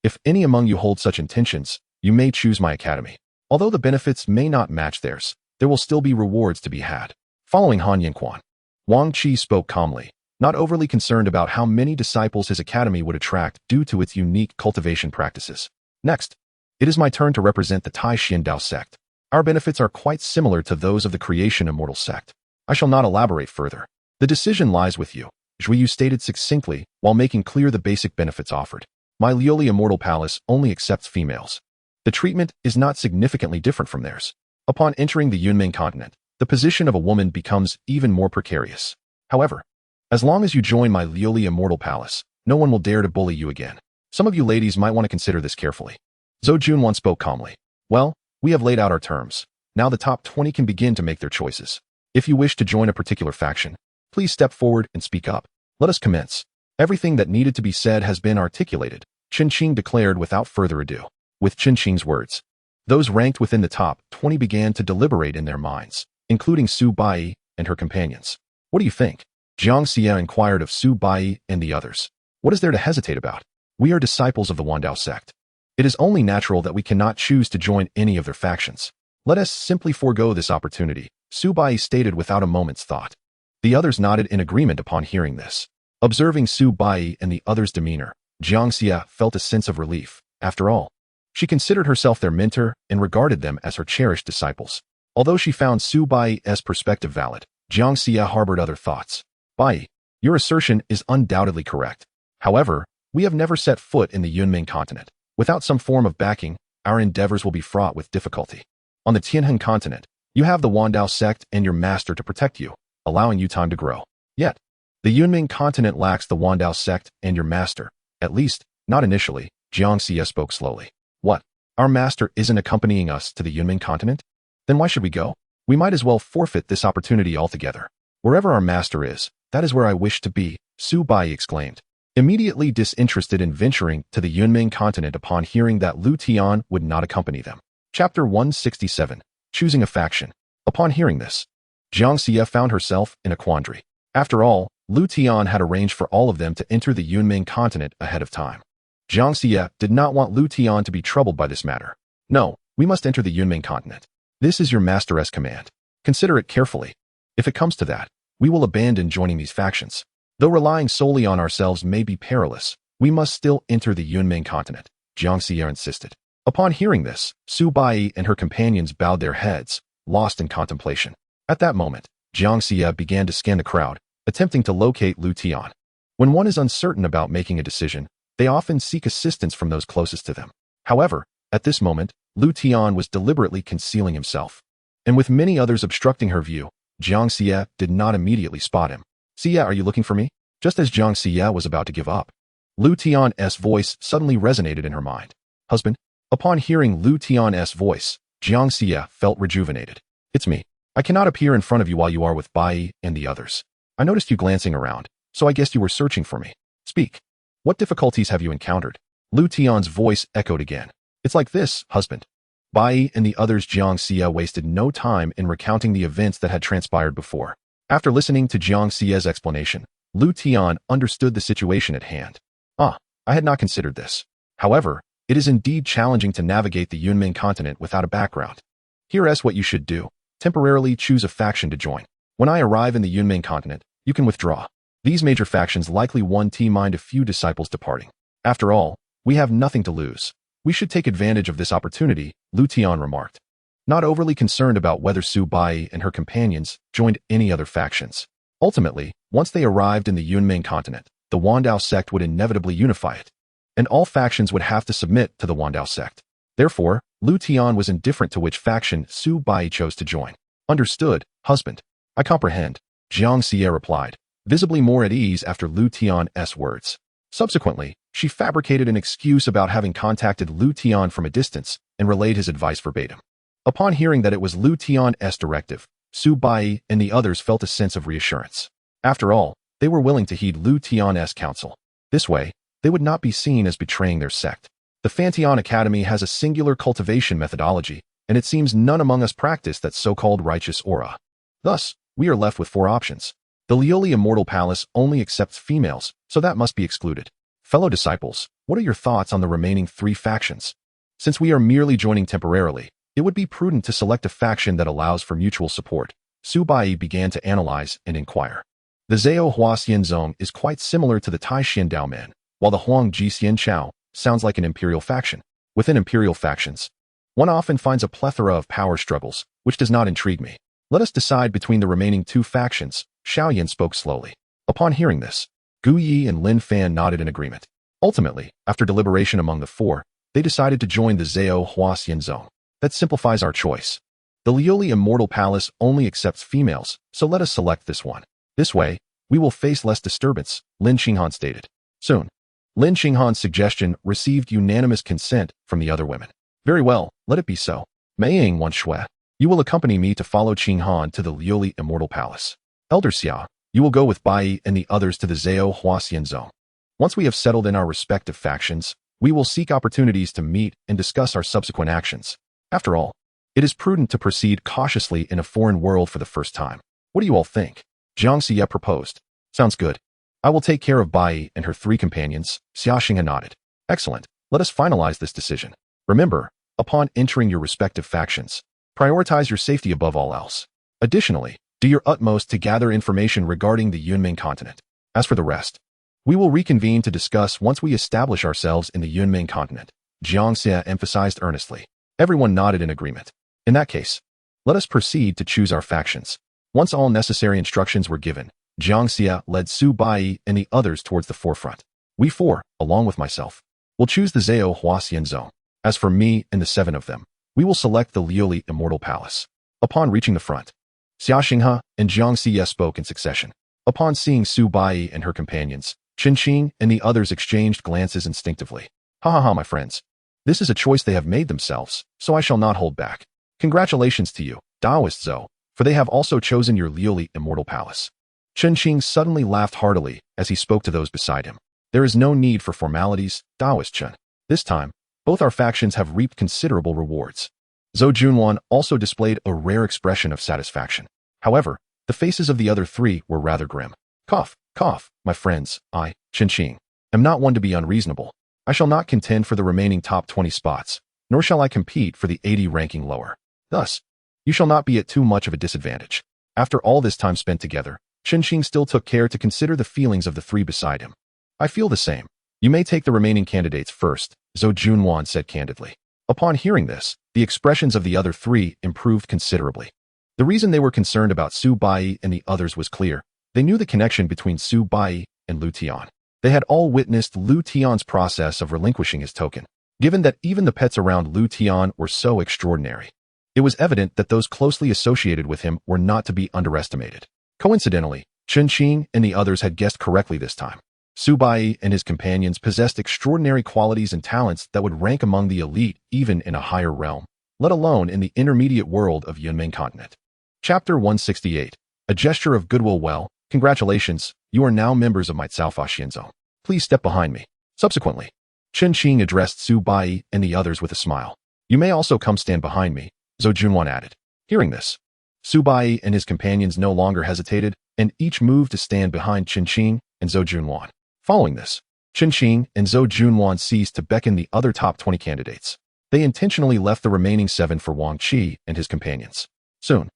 if any among you hold such intentions, you may choose my academy. Although the benefits may not match theirs, there will still be rewards to be had. Following Han Yingquan, Wang Qi spoke calmly, not overly concerned about how many disciples his academy would attract due to its unique cultivation practices. Next, it is my turn to represent the Taishan Dao Sect. Our benefits are quite similar to those of the Creation Immortal Sect. I shall not elaborate further. The decision lies with you, Zhuyu stated succinctly while making clear the basic benefits offered. My Liuli Immortal Palace only accepts females. The treatment is not significantly different from theirs. Upon entering the Yunming continent, the position of a woman becomes even more precarious. However, as long as you join my Liuli Immortal Palace, no one will dare to bully you again. Some of you ladies might want to consider this carefully. Zhou Junwan spoke calmly. Well, we have laid out our terms. Now the top 20 can begin to make their choices. If you wish to join a particular faction, please step forward and speak up. Let us commence. Everything that needed to be said has been articulated, Qianxia declared without further ado. With Qianxia's words, those ranked within the top 20 began to deliberate in their minds, including Su Bai and her companions. What do you think? Xianxia inquired of Su Bai and the others. What is there to hesitate about? We are disciples of the Wandao sect. It is only natural that we cannot choose to join any of their factions. Let us simply forego this opportunity, Su Bai stated without a moment's thought. The others nodded in agreement upon hearing this. Observing Su Bai and the others' demeanor, Xianxia felt a sense of relief. After all, she considered herself their mentor and regarded them as her cherished disciples. Although she found Su Bai's perspective valid, Xianxia harbored other thoughts. Bai, your assertion is undoubtedly correct. However, we have never set foot in the Yunming continent. Without some form of backing, our endeavors will be fraught with difficulty. On the Tianhan continent, you have the Wandao sect and your master to protect you, allowing you time to grow. Yet, the Yunming continent lacks the Wandao sect and your master, at least, not initially, Xianxia spoke slowly. What? Our master isn't accompanying us to the Yunming continent? Then why should we go? We might as well forfeit this opportunity altogether. Wherever our master is, that is where I wish to be, Su Bai exclaimed. Immediately disinterested in venturing to the Yunming continent upon hearing that Liutian would not accompany them. Chapter 167, Choosing a Faction. Upon hearing this, Xianxia found herself in a quandary. After all, Liutian had arranged for all of them to enter the Yunming continent ahead of time. Xianxia did not want Liutian to be troubled by this matter. No, we must enter the Yunming continent. This is your master's command. Consider it carefully. If it comes to that, we will abandon joining these factions. Though relying solely on ourselves may be perilous, we must still enter the Yunming continent, Xianxia insisted. Upon hearing this, Su Bai and her companions bowed their heads, lost in contemplation. At that moment, Xianxia began to scan the crowd, attempting to locate Liutian. When one is uncertain about making a decision, they often seek assistance from those closest to them. However, at this moment, Liutian was deliberately concealing himself. And with many others obstructing her view, Xianxia did not immediately spot him. Xia, are you looking for me? Just as Xianxia was about to give up, Liutian's voice suddenly resonated in her mind. Husband? Upon hearing Liutian's voice, Xianxia felt rejuvenated. It's me. I cannot appear in front of you while you are with Bai and the others. I noticed you glancing around, so I guessed you were searching for me. Speak. What difficulties have you encountered? Liutian's voice echoed again. It's like this, husband. Bai and the others. Xianxia wasted no time in recounting the events that had transpired before. After listening to Xianxia's explanation, Liutian understood the situation at hand. I had not considered this. However, it is indeed challenging to navigate the Yunming continent without a background. Here's what you should do. Temporarily choose a faction to join. When I arrive in the Yunmeng continent, you can withdraw. These major factions likely mind a few disciples departing. After all, we have nothing to lose. We should take advantage of this opportunity, Liutian remarked, not overly concerned about whether Su Bai and her companions joined any other factions. Ultimately, once they arrived in the Yunmeng continent, the Wandao sect would inevitably unify it, and all factions would have to submit to the Wandao sect. Therefore, Liutian was indifferent to which faction Su Bai chose to join. Understood, husband. I comprehend, Xianxia replied, visibly more at ease after Liutian's words. Subsequently, she fabricated an excuse about having contacted Liutian from a distance and relayed his advice verbatim. Upon hearing that it was Liutian's directive, Su Bai and the others felt a sense of reassurance. After all, they were willing to heed Liutian's counsel. This way, they would not be seen as betraying their sect. The Fanteon Academy has a singular cultivation methodology, and it seems none among us practice that so-called righteous aura. Thus, we are left with 4 options. The Lioli Immortal Palace only accepts females, so that must be excluded. Fellow disciples, what are your thoughts on the remaining 3 factions? Since we are merely joining temporarily, it would be prudent to select a faction that allows for mutual support. Su Bai began to analyze and inquire. The Zhao Hua Xianzong is quite similar to the Tai Xian Dao Man, while the Huang Ji Xianxiao sounds like an imperial faction. Within imperial factions, one often finds a plethora of power struggles, which does not intrigue me. Let us decide between the remaining 2 factions, Xiaoyan spoke slowly. Upon hearing this, Gu Yi and Lin Fan nodded in agreement. Ultimately, after deliberation among the 4, they decided to join the Zhao Hua Xianzong. That simplifies our choice. The Lioli Immortal Palace only accepts females, so let us select this one. This way, we will face less disturbance, Lin Xinghan stated. Soon, Lin Xinghan's suggestion received unanimous consent from the other women. Very well, let it be so. Meiying Wan Shui, you will accompany me to follow Xinghan to the Lioli Immortal Palace. Elder Xia, you will go with Bai and the others to the Zhao Hua Xianzong. Once we have settled in our respective factions, we will seek opportunities to meet and discuss our subsequent actions. After all, it is prudent to proceed cautiously in a foreign world for the first time. What do you all think? Xianxia proposed. Sounds good. I will take care of Bai and her 3 companions, Xiaxia nodded. Excellent. Let us finalize this decision. Remember, upon entering your respective factions, prioritize your safety above all else. Additionally, do your utmost to gather information regarding the Yunmeng continent. As for the rest, we will reconvene to discuss once we establish ourselves in the Yunmeng continent, Xianxia emphasized earnestly. Everyone nodded in agreement. In that case, let us proceed to choose our factions. Once all necessary instructions were given, Xianxia led Su Bai and the others towards the forefront. We 4, along with myself, will choose the Zhao Hua Xianzong. As for me and the 7 of them, we will select the Lioli Immortal Palace. Upon reaching the front, Xiaxia and Xianxia spoke in succession. Upon seeing Su Bai and her companions, Qinqing and the others exchanged glances instinctively. Ha ha ha, my friends. This is a choice they have made themselves, so I shall not hold back. Congratulations to you, Taoist Zhou, for they have also chosen your Lioli Immortal Palace. Qinqing suddenly laughed heartily as he spoke to those beside him. There is no need for formalities, Taoist Chen. This time, both our factions have reaped considerable rewards. Zhou Junwan also displayed a rare expression of satisfaction. However, the faces of the other 3 were rather grim. Cough, cough, my friends, I, Qinqing, am not one to be unreasonable. I shall not contend for the remaining top 20 spots, nor shall I compete for the 80 ranking lower. Thus, you shall not be at too much of a disadvantage. After all this time spent together, Qinqing still took care to consider the feelings of the 3 beside him. I feel the same. You may take the remaining candidates first, Zhou Junwan said candidly. Upon hearing this, the expressions of the other 3 improved considerably. The reason they were concerned about Su Bai and the others was clear. They knew the connection between Su Bai and Liutian. They had all witnessed Liutian's process of relinquishing his token. Given that even the pets around Liutian were so extraordinary, it was evident that those closely associated with him were not to be underestimated. Coincidentally, Qinqing and the others had guessed correctly this time. Su Bai and his companions possessed extraordinary qualities and talents that would rank among the elite even in a higher realm, let alone in the intermediate world of Yunmeng continent. Chapter 168. A gesture of goodwill. Well, congratulations, you are now members of my Caofa Xianzong. Please step behind me. Subsequently, Qinqing addressed Su Bai and the others with a smile. You may also come stand behind me, Zhou Junwan added. Hearing this, Su Bai and his companions no longer hesitated, and each moved to stand behind Qinqing and Zhou Junwan. Following this, Qinqing and Zhou Junwan ceased to beckon the other top 20 candidates. They intentionally left the remaining 7 for Wang Qi and his companions. Soon,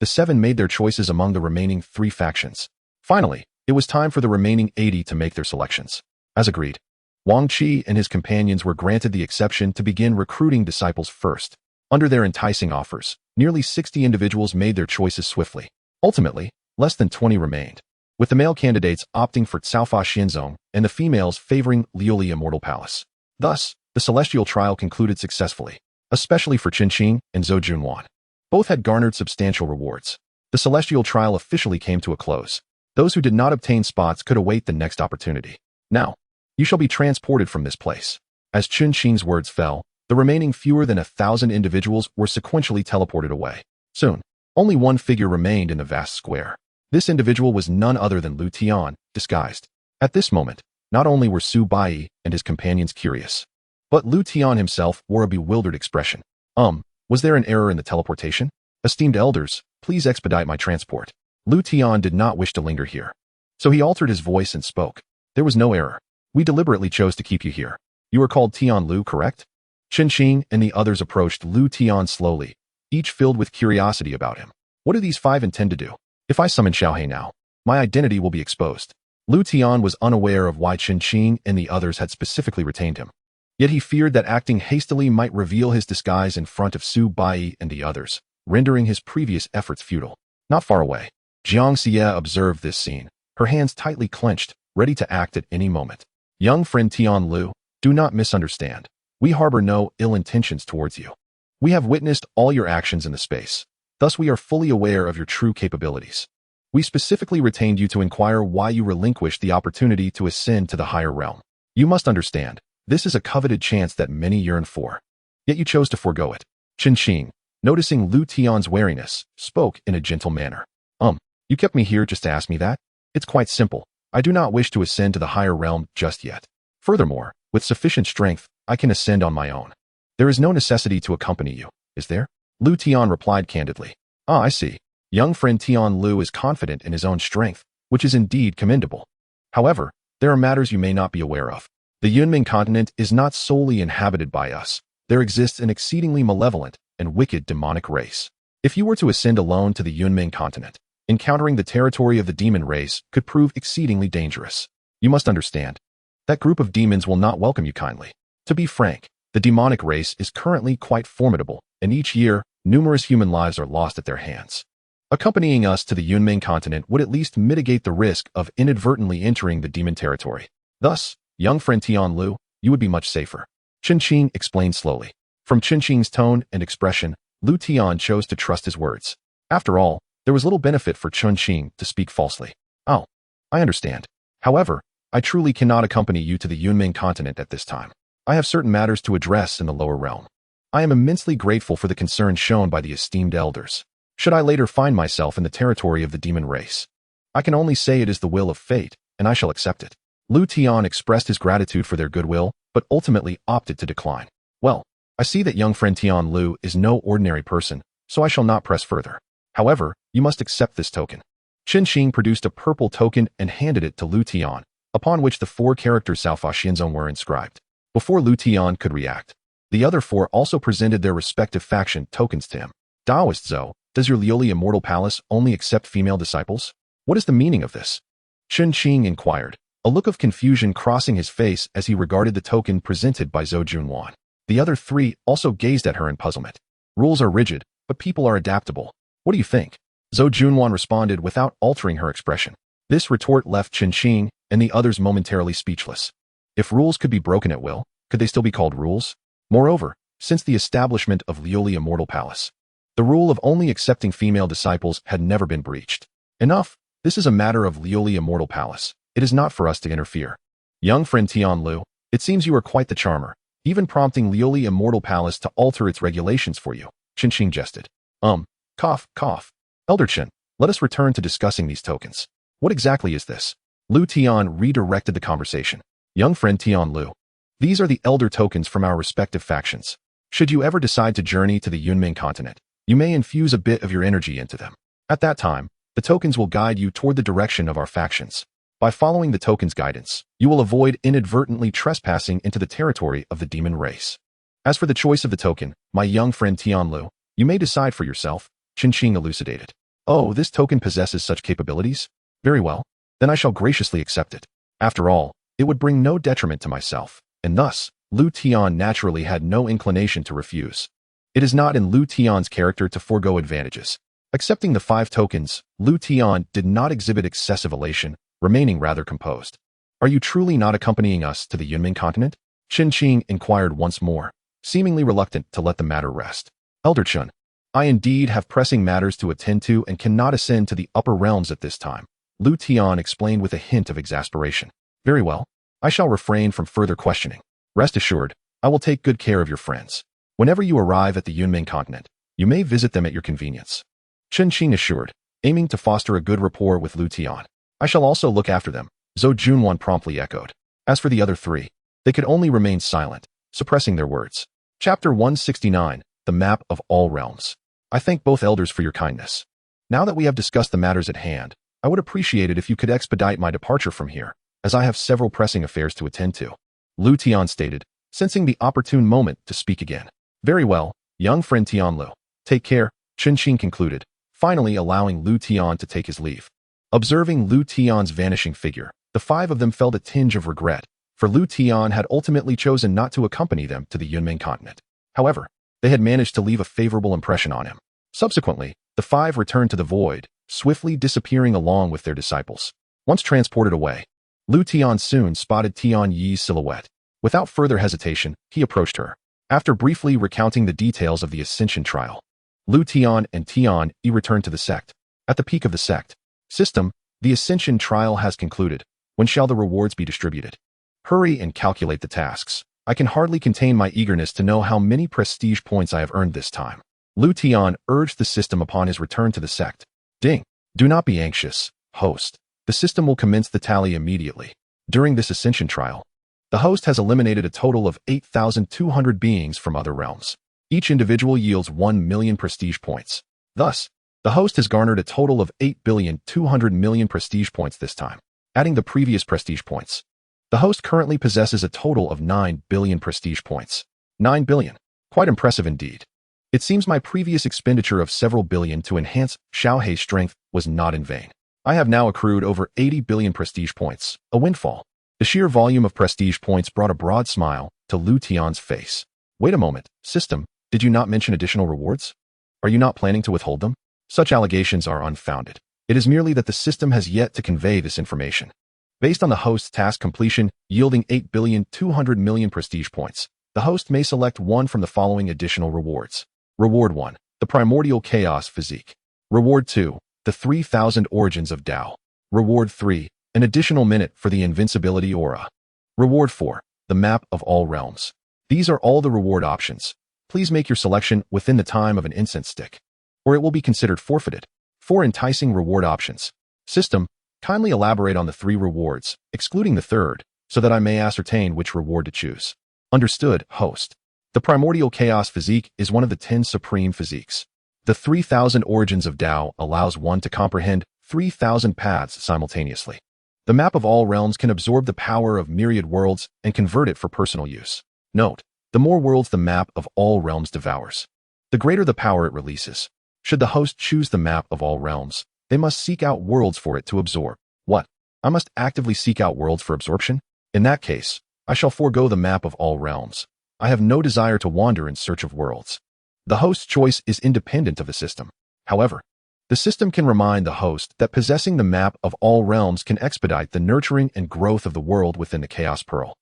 The 7 made their choices among the remaining 3 factions. Finally, it was time for the remaining 80 to make their selections. As agreed, Wang Qi and his companions were granted the exception to begin recruiting disciples first. Under their enticing offers, nearly 60 individuals made their choices swiftly. Ultimately, less than 20 remained, with the male candidates opting for Caofa Xinzong and the females favoring Liuli Immortal Palace. Thus, the celestial trial concluded successfully, especially for Qinqing and Zhou Junwan. Both had garnered substantial rewards. The celestial trial officially came to a close. Those who did not obtain spots could await the next opportunity. Now, you shall be transported from this place. As Qinqing's words fell, the remaining fewer than 1,000 individuals were sequentially teleported away. Soon, only one figure remained in the vast square. This individual was none other than Liutian, disguised. At this moment, not only were Su Bai and his companions curious, but Liutian himself wore a bewildered expression. Was there an error in the teleportation? Esteemed elders, please expedite my transport. Liutian did not wish to linger here, so he altered his voice and spoke. There was no error. We deliberately chose to keep you here. You are called Tian Lu, correct? Qinqing and the others approached Liutian slowly, each filled with curiosity about him. What do these 5 intend to do? If I summon Xiaohe now, my identity will be exposed. Liutian was unaware of why Qinqing and the others had specifically retained him. Yet he feared that acting hastily might reveal his disguise in front of Su Bai and the others, rendering his previous efforts futile. Not far away, Xianxia observed this scene, her hands tightly clenched, ready to act at any moment. Young friend Tian Lu, do not misunderstand. We harbor no ill intentions towards you. We have witnessed all your actions in the space. Thus we are fully aware of your true capabilities. We specifically retained you to inquire why you relinquished the opportunity to ascend to the higher realm. You must understand, this is a coveted chance that many yearn for. Yet you chose to forego it. Qinqing, noticing Liutian's wariness, spoke in a gentle manner. You kept me here just to ask me that? It's quite simple. I do not wish to ascend to the higher realm just yet. Furthermore, with sufficient strength, I can ascend on my own. There is no necessity to accompany you, is there? Liutian replied candidly. I see. Young friend Tian Lu is confident in his own strength, which is indeed commendable. However, there are matters you may not be aware of. The Yunming continent is not solely inhabited by us. There exists an exceedingly malevolent and wicked demonic race. If you were to ascend alone to the Yunming continent, encountering the territory of the demon race could prove exceedingly dangerous. You must understand, that group of demons will not welcome you kindly. To be frank, the demonic race is currently quite formidable, and each year, numerous human lives are lost at their hands. Accompanying us to the Yunming continent would at least mitigate the risk of inadvertently entering the demon territory. Thus, young friend Tian Lu, you would be much safer. Qinqing explained slowly. From Qinqing's tone and expression, Liutian chose to trust his words. After all, there was little benefit for Qinqing to speak falsely. Oh, I understand. However, I truly cannot accompany you to the Yunming continent at this time. I have certain matters to address in the lower realm. I am immensely grateful for the concern shown by the esteemed elders. Should I later find myself in the territory of the demon race, I can only say it is the will of fate, and I shall accept it. Liutian expressed his gratitude for their goodwill, but ultimately opted to decline. Well, I see that young friend Tian Lu is no ordinary person, so I shall not press further. However, you must accept this token. Qinqing produced a purple token and handed it to Liutian, upon which the 4 characters Caofa Xinzong were inscribed. Before Liutian could react, the other 4 also presented their respective faction tokens to him. Taoist Zhou, does your Liuli Immortal Palace only accept female disciples? What is the meaning of this? Qinqing inquired, a look of confusion crossing his face as he regarded the token presented by Zhou Junwan. The other 3 also gazed at her in puzzlement. Rules are rigid, but people are adaptable. What do you think? Zhou Junwan responded without altering her expression. This retort left Qinqing and the others momentarily speechless. If rules could be broken at will, could they still be called rules? Moreover, since the establishment of Liuli Immortal Palace, the rule of only accepting female disciples had never been breached. Enough, this is a matter of Liuli Immortal Palace. It is not for us to interfere. Young friend Tian Lu, it seems you are quite the charmer, even prompting Liuli Immortal Palace to alter its regulations for you. Qinqing jested. Cough, cough. Elder Qin, let us return to discussing these tokens. What exactly is this? Liutian redirected the conversation. Young friend Tian Lu, these are the elder tokens from our respective factions. Should you ever decide to journey to the Yunming continent, you may infuse a bit of your energy into them. At that time, the tokens will guide you toward the direction of our factions. By following the tokens' guidance, you will avoid inadvertently trespassing into the territory of the demon race. As for the choice of the token, my young friend Tian Lu, you may decide for yourself, Qinqing elucidated. Oh, this token possesses such capabilities? Very well. Then I shall graciously accept it. After all, it would bring no detriment to myself, and thus, Liutian naturally had no inclination to refuse. It is not in Liutian's character to forego advantages. Accepting the 5 tokens, Liutian did not exhibit excessive elation, remaining rather composed. Are you truly not accompanying us to the Yunmin continent? Qin inquired once more, seemingly reluctant to let the matter rest. Elder Chun, I indeed have pressing matters to attend to and cannot ascend to the upper realms at this time, Liutian explained with a hint of exasperation. Very well. I shall refrain from further questioning. Rest assured, I will take good care of your friends. Whenever you arrive at the Yunmin continent, you may visit them at your convenience. Qin assured, aiming to foster a good rapport with Liutian. I shall also look after them, Zhou Junwan promptly echoed. As for the other 3, they could only remain silent, suppressing their words. Chapter 169, The Map of All Realms. I thank both elders for your kindness. Now that we have discussed the matters at hand, I would appreciate it if you could expedite my departure from here, as I have several pressing affairs to attend to. Liutian stated, sensing the opportune moment to speak again. Very well, young friend Tianlu. Take care, Qin concluded, finally allowing Liutian to take his leave. Observing Liutian's vanishing figure, the 5 of them felt a tinge of regret, for Liutian had ultimately chosen not to accompany them to the Yunmin continent. However, they had managed to leave a favorable impression on him. Subsequently, the 5 returned to the void, swiftly disappearing along with their disciples. Once transported away, Liutian soon spotted Tian Yi's silhouette. Without further hesitation, he approached her. After briefly recounting the details of the Ascension trial, Liutian and Tian Yi returned to the sect. At the peak of the sect system, the Ascension trial has concluded. When shall the rewards be distributed? Hurry and calculate the tasks. I can hardly contain my eagerness to know how many prestige points I have earned this time. Liutian urged the system upon his return to the sect. Ding. Do not be anxious, host. The system will commence the tally immediately. During this Ascension trial, the host has eliminated a total of 8,200 beings from other realms. Each individual yields 1 million prestige points. Thus, the host has garnered a total of 8,200,000,000 prestige points this time. Adding the previous prestige points, the host currently possesses a total of 9 billion prestige points. 9 billion. Quite impressive indeed. It seems my previous expenditure of several billion to enhance Xiaohei's strength was not in vain. I have now accrued over 80 billion prestige points, a windfall. The sheer volume of prestige points brought a broad smile to Liutian's face. Wait a moment, system, did you not mention additional rewards? Are you not planning to withhold them? Such allegations are unfounded. It is merely that the system has yet to convey this information. Based on the host's task completion, yielding 8,200,000,000 prestige points, the host may select one from the following additional rewards. Reward 1, the Primordial Chaos Physique. Reward 2, the 3,000 Origins of Dao. Reward 3, an additional minute for the Invincibility Aura. Reward 4, the Map of All Realms. These are all the reward options. Please make your selection within the time of an incense stick, or it will be considered forfeited. 4 enticing reward options. System, kindly elaborate on the 3 rewards, excluding the 3rd, so that I may ascertain which reward to choose. Understood, host. The Primordial Chaos Physique is one of the 10 supreme physiques. The 3,000 Origins of Dao allows one to comprehend 3,000 paths simultaneously. The Map of All Realms can absorb the power of myriad worlds and convert it for personal use. Note, the more worlds the Map of All Realms devours, the greater the power it releases. Should the host choose the Map of All Realms, they must seek out worlds for it to absorb. What? I must actively seek out worlds for absorption? In that case, I shall forego the Map of All Realms. I have no desire to wander in search of worlds. The host's choice is independent of the system. However, the system can remind the host that possessing the Map of All Realms can expedite the nurturing and growth of the world within the Chaos Pearl.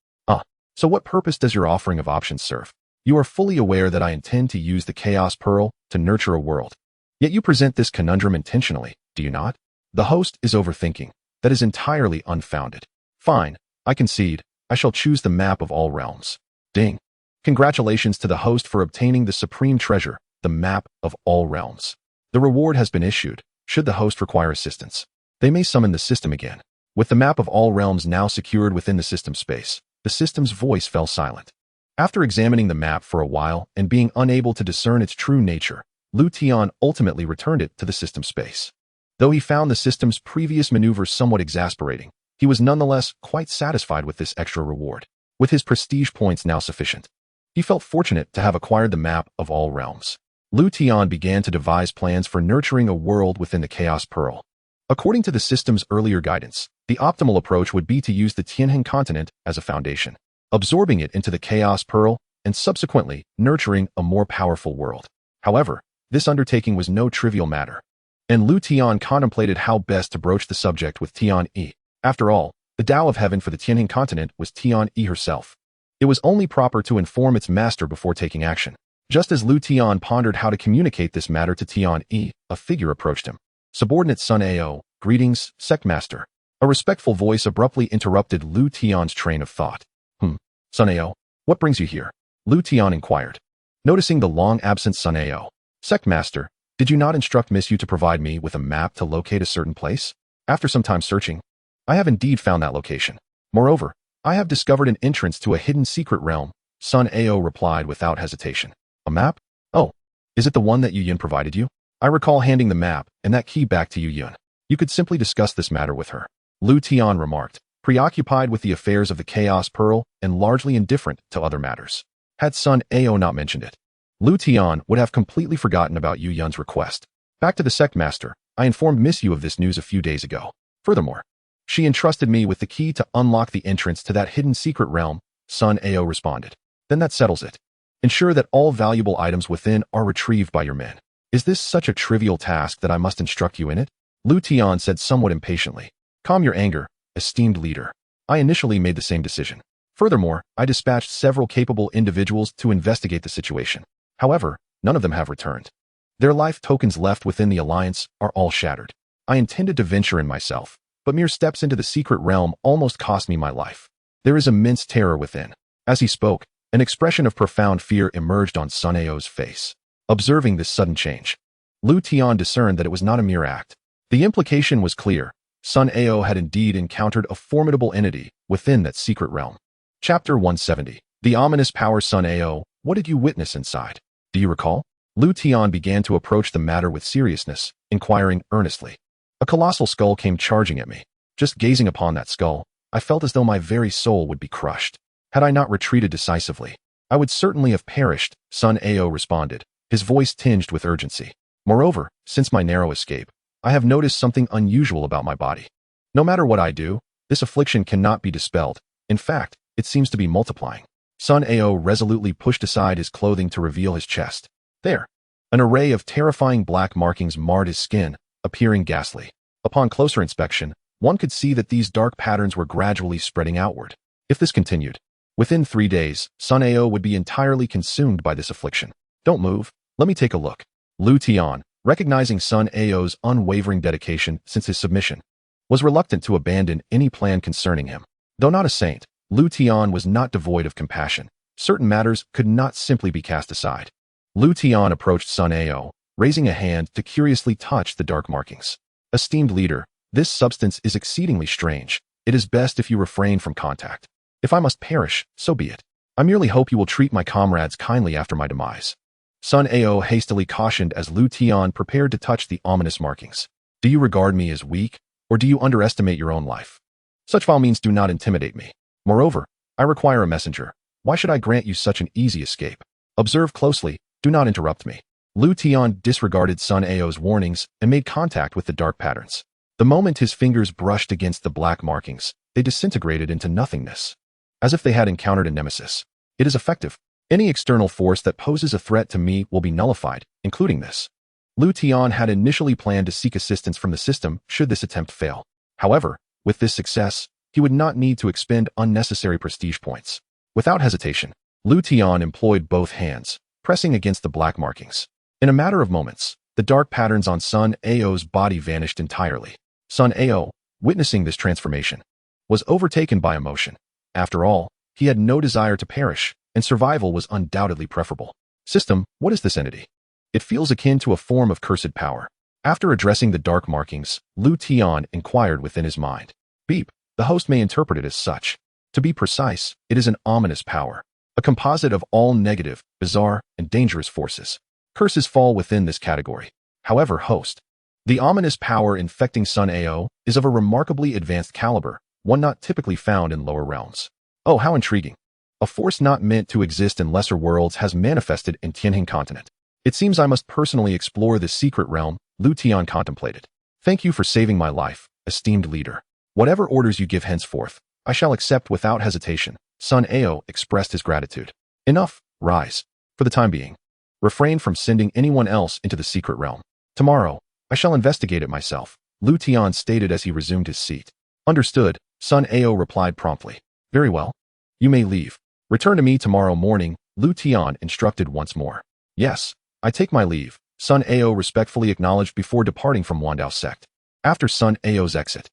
So what purpose does your offering of options serve? You are fully aware that I intend to use the Chaos Pearl to nurture a world. Yet you present this conundrum intentionally, do you not? The host is overthinking. That is entirely unfounded. Fine, I concede. I shall choose the Map of All Realms. Ding. Congratulations to the host for obtaining the supreme treasure, the Map of All Realms. The reward has been issued. Should the host require assistance, they may summon the system again. With the Map of All Realms now secured within the system space, the system's voice fell silent. After examining the map for a while and being unable to discern its true nature, Liutian ultimately returned it to the system space. Though he found the system's previous maneuvers somewhat exasperating, he was nonetheless quite satisfied with this extra reward. With his prestige points now sufficient, he felt fortunate to have acquired the Map of All Realms. Liutian began to devise plans for nurturing a world within the Chaos Pearl. According to the system's earlier guidance, the optimal approach would be to use the Tianhe continent as a foundation, absorbing it into the Chaos Pearl and subsequently nurturing a more powerful world. However, this undertaking was no trivial matter, and Liutian contemplated how best to broach the subject with Tianhe. After all, the Tao of Heaven for the Tianhe continent was Tianhe herself. It was only proper to inform its master before taking action. Just as Liutian pondered how to communicate this matter to Tianhe, a figure approached him. Subordinate Sun Ao, greetings, Sect Master. A respectful voice abruptly interrupted Liutian's train of thought. Sun Ao, what brings you here? Liutian inquired. Noticing the long-absent Sun Ao, Sect Master, did you not instruct Miss Yu to provide me with a map to locate a certain place? After some time searching, I have indeed found that location. Moreover, I have discovered an entrance to a hidden secret realm, Sun Ao replied without hesitation. A map? Oh, is it the one that Yu Yun provided you? I recall handing the map and that key back to Yu Yun. You could simply discuss this matter with her. Liutian remarked, preoccupied with the affairs of the Chaos Pearl and largely indifferent to other matters. Had Sun Ao not mentioned it, Liutian would have completely forgotten about Yu Yun's request. Back to the Sect Master, I informed Miss Yu of this news a few days ago. Furthermore, she entrusted me with the key to unlock the entrance to that hidden secret realm, Sun Ao responded. Then that settles it. Ensure that all valuable items within are retrieved by your men. Is this such a trivial task that I must instruct you in it? Liutian said somewhat impatiently. Calm your anger, esteemed leader. I initially made the same decision. Furthermore, I dispatched several capable individuals to investigate the situation. However, none of them have returned. Their life tokens left within the Alliance are all shattered. I intended to venture in myself, but mere steps into the secret realm almost cost me my life. There is immense terror within. As he spoke, an expression of profound fear emerged on Sun Ao's face. Observing this sudden change, Liutian discerned that it was not a mere act. The implication was clear. Sun Ao had indeed encountered a formidable entity within that secret realm. Chapter 170. The ominous power. Sun Ao, what did you witness inside? Do you recall? Liutian began to approach the matter with seriousness, inquiring earnestly. A colossal skull came charging at me. Just gazing upon that skull, I felt as though my very soul would be crushed. Had I not retreated decisively, I would certainly have perished, Sun Ao responded, his voice tinged with urgency. Moreover, since my narrow escape, I have noticed something unusual about my body. No matter what I do, this affliction cannot be dispelled. In fact, it seems to be multiplying. Sun Ao resolutely pushed aside his clothing to reveal his chest. There, an array of terrifying black markings marred his skin, appearing ghastly. Upon closer inspection, one could see that these dark patterns were gradually spreading outward. If this continued, within 3 days, Sun Ao would be entirely consumed by this affliction. Don't move, let me take a look. Liutian, recognizing Sun Ao's unwavering dedication since his submission, was reluctant to abandon any plan concerning him. Though not a saint, Liutian was not devoid of compassion. Certain matters could not simply be cast aside. Liutian approached Sun Ao, raising a hand to curiously touch the dark markings. Esteemed leader, this substance is exceedingly strange. It is best if you refrain from contact. If I must perish, so be it. I merely hope you will treat my comrades kindly after my demise. Sun Ao hastily cautioned as Liutian prepared to touch the ominous markings. Do you regard me as weak, or do you underestimate your own life? Such foul means do not intimidate me. Moreover, I require a messenger. Why should I grant you such an easy escape? Observe closely, do not interrupt me. Liutian disregarded Sun Ao's warnings and made contact with the dark patterns. The moment his fingers brushed against the black markings, they disintegrated into nothingness, as if they had encountered a nemesis. It is effective. Any external force that poses a threat to me will be nullified, including this. Liutian had initially planned to seek assistance from the system should this attempt fail. However, with this success, he would not need to expend unnecessary prestige points. Without hesitation, Liutian employed both hands, pressing against the black markings. In a matter of moments, the dark patterns on Sun Ao's body vanished entirely. Sun Ao, witnessing this transformation, was overtaken by emotion. After all, he had no desire to perish, and survival was undoubtedly preferable. System, what is this entity? It feels akin to a form of cursed power. After addressing the dark markings, Liutian inquired within his mind. Beep, the host may interpret it as such. To be precise, it is an ominous power, a composite of all negative, bizarre, and dangerous forces. Curses fall within this category. However, host, the ominous power infecting Sun Ao is of a remarkably advanced caliber, one not typically found in lower realms. Oh, how intriguing. A force not meant to exist in lesser worlds has manifested in Tianhe continent. It seems I must personally explore this secret realm, Liutian contemplated. Thank you for saving my life, esteemed leader. Whatever orders you give henceforth, I shall accept without hesitation. Sun Ao expressed his gratitude. Enough, rise. For the time being. Refrain from sending anyone else into the secret realm. Tomorrow, I shall investigate it myself, Liutian stated as he resumed his seat. Understood, Sun Ao replied promptly. Very well. You may leave. Return to me tomorrow morning, Liutian instructed once more. Yes, I take my leave, Sun Ao respectfully acknowledged before departing from Dao Sect. After Sun Ao's exit,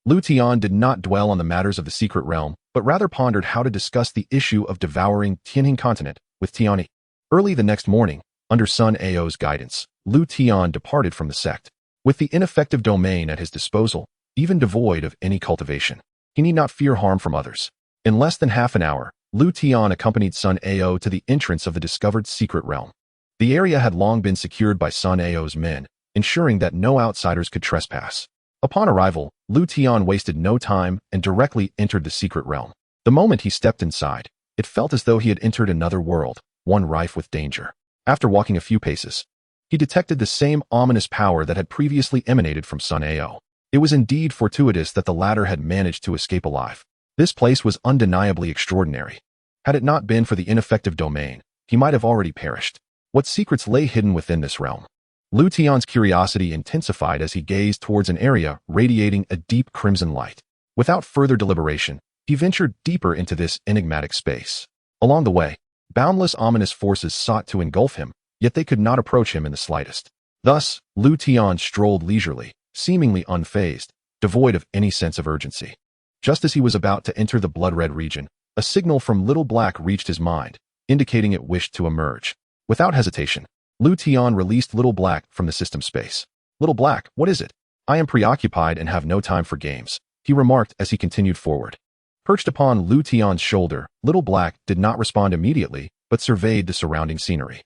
Liutian did not dwell on the matters of the secret realm, but rather pondered how to discuss the issue of devouring Tianhe continent with Tianhe. Early the next morning, under Sun Ao's guidance, Liutian departed from the sect. With the ineffective domain at his disposal, even devoid of any cultivation, he need not fear harm from others. In less than half an hour, Liutian accompanied Sun Ao to the entrance of the discovered secret realm. The area had long been secured by Sun Ao's men, ensuring that no outsiders could trespass. Upon arrival, Liutian wasted no time and directly entered the secret realm. The moment he stepped inside, it felt as though he had entered another world, one rife with danger. After walking a few paces, he detected the same ominous power that had previously emanated from Sun Ao. It was indeed fortuitous that the latter had managed to escape alive. This place was undeniably extraordinary. Had it not been for the ineffective domain, he might have already perished. What secrets lay hidden within this realm? Liutian's curiosity intensified as he gazed towards an area radiating a deep crimson light. Without further deliberation, he ventured deeper into this enigmatic space. Along the way, boundless ominous forces sought to engulf him, yet they could not approach him in the slightest. Thus, Liutian strolled leisurely, seemingly unfazed, devoid of any sense of urgency. Just as he was about to enter the blood-red region, a signal from Little Black reached his mind, indicating it wished to emerge. Without hesitation, Liutian released Little Black from the system space. Little Black, what is it? I am preoccupied and have no time for games, he remarked as he continued forward. Perched upon Liutian's shoulder, Little Black did not respond immediately, but surveyed the surrounding scenery.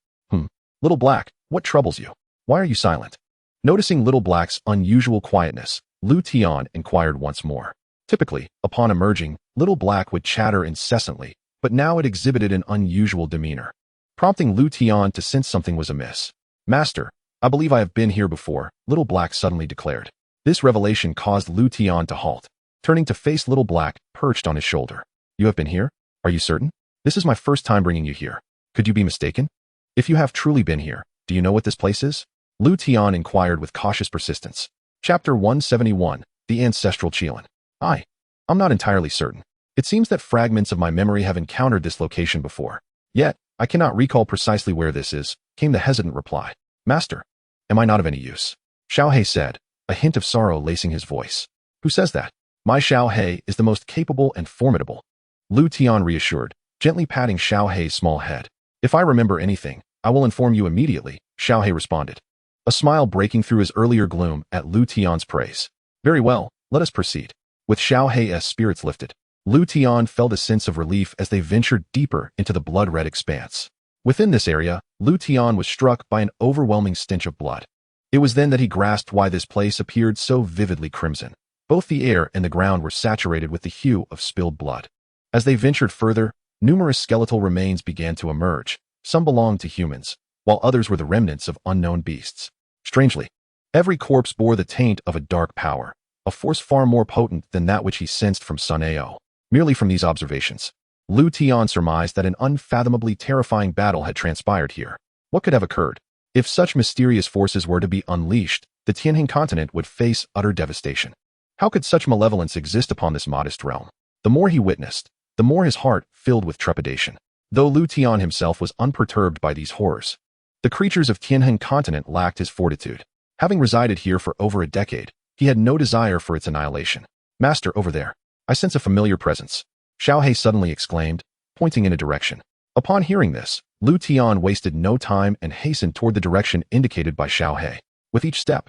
Little Black, what troubles you? Why are you silent? Noticing Little Black's unusual quietness, Liutian inquired once more. Typically, upon emerging, Little Black would chatter incessantly, but now it exhibited an unusual demeanor, prompting Liutian to sense something was amiss. Master, I believe I have been here before, Little Black suddenly declared. This revelation caused Liutian to halt, turning to face Little Black, perched on his shoulder. You have been here? Are you certain? This is my first time bringing you here. Could you be mistaken? If you have truly been here, do you know what this place is? Liutian inquired with cautious persistence. Chapter 171, The Ancestral Xian. I'm not entirely certain. It seems that fragments of my memory have encountered this location before. Yet, I cannot recall precisely where this is, came the hesitant reply. Master, am I not of any use? Xiaohe said, a hint of sorrow lacing his voice. Who says that? My Xiaohe is the most capable and formidable. Liutian reassured, gently patting Xiaohe's small head. If I remember anything, I will inform you immediately, Xiaohe responded, a smile breaking through his earlier gloom at Liutian's praise. Very well, let us proceed. With Xiaohe's spirits lifted, Liutian felt a sense of relief as they ventured deeper into the blood-red expanse. Within this area, Liutian was struck by an overwhelming stench of blood. It was then that he grasped why this place appeared so vividly crimson. Both the air and the ground were saturated with the hue of spilled blood. As they ventured further, numerous skeletal remains began to emerge. Some belonged to humans, while others were the remnants of unknown beasts. Strangely, every corpse bore the taint of a dark power, a force far more potent than that which he sensed from Sun Ao. Merely from these observations, Liutian surmised that an unfathomably terrifying battle had transpired here. What could have occurred? If such mysterious forces were to be unleashed, the Tianhe continent would face utter devastation. How could such malevolence exist upon this modest realm? The more he witnessed, the more his heart filled with trepidation. Though Liutian himself was unperturbed by these horrors, the creatures of Tianhe continent lacked his fortitude. Having resided here for over a decade, he had no desire for its annihilation. Master, over there, I sense a familiar presence, Xiaohe suddenly exclaimed, pointing in a direction. Upon hearing this, Liutian wasted no time and hastened toward the direction indicated by Xiaohe. With each step,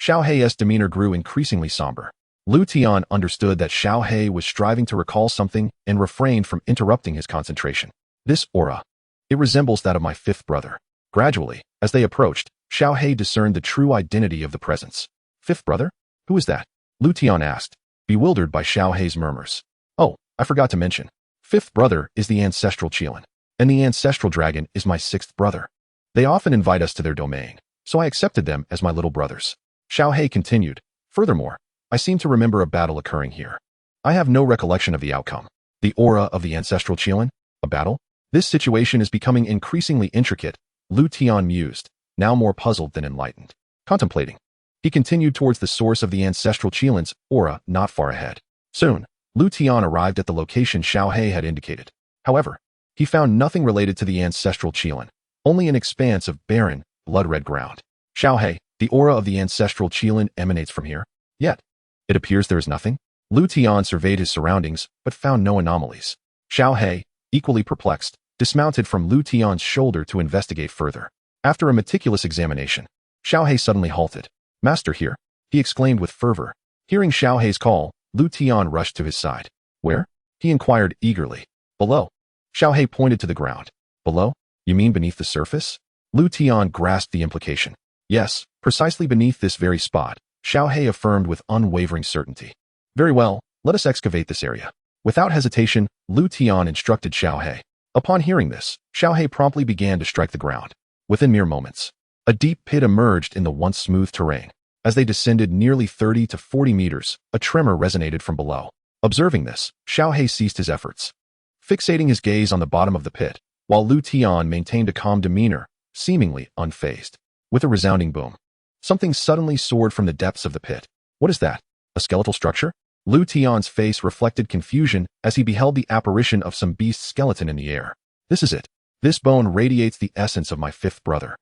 Xiaohe's demeanor grew increasingly somber. Liutian understood that Xiaohe was striving to recall something and refrained from interrupting his concentration. This aura, it resembles that of my fifth brother. Gradually, as they approached, Xiaohe discerned the true identity of the presence. Fifth brother? Who is that? Liutian asked, bewildered by Xiaohe's murmurs. Oh, I forgot to mention. Fifth brother is the ancestral Xian, and the ancestral dragon is my sixth brother. They often invite us to their domain, so I accepted them as my little brothers. Xiao He continued. Furthermore, I seem to remember a battle occurring here. I have no recollection of the outcome. The aura of the ancestral Qian? A battle? This situation is becoming increasingly intricate, Liutian mused, now more puzzled than enlightened. Contemplating. He continued towards the source of the ancestral Qian's aura not far ahead. Soon, Liutian arrived at the location Xiao He had indicated. However, he found nothing related to the ancestral Qian, only an expanse of barren, blood-red ground. Xiao He, the aura of the ancestral Qian emanates from here. Yet, it appears there is nothing. Liutian surveyed his surroundings, but found no anomalies. Xiao He, equally perplexed, dismounted from Liutian's shoulder to investigate further. After a meticulous examination, Xiao He suddenly halted. Master here, he exclaimed with fervor. Hearing Xiao He's call, Liutian rushed to his side. Where? He inquired eagerly. Below. Xiao He pointed to the ground. Below? You mean beneath the surface? Liutian grasped the implication. Yes, precisely beneath this very spot, Xiao He affirmed with unwavering certainty. Very well, let us excavate this area. Without hesitation, Liutian instructed Xiao He. Upon hearing this, Xiao He promptly began to strike the ground. Within mere moments, a deep pit emerged in the once smooth terrain. As they descended nearly 30 to 40 meters, a tremor resonated from below. Observing this, Xiao He ceased his efforts, fixating his gaze on the bottom of the pit, while Liutian maintained a calm demeanor, seemingly unfazed. With a resounding boom, something suddenly soared from the depths of the pit. What is that? A skeletal structure? Liutian's face reflected confusion as he beheld the apparition of some beast's skeleton in the air. This is it. This bone radiates the essence of my fifth brother.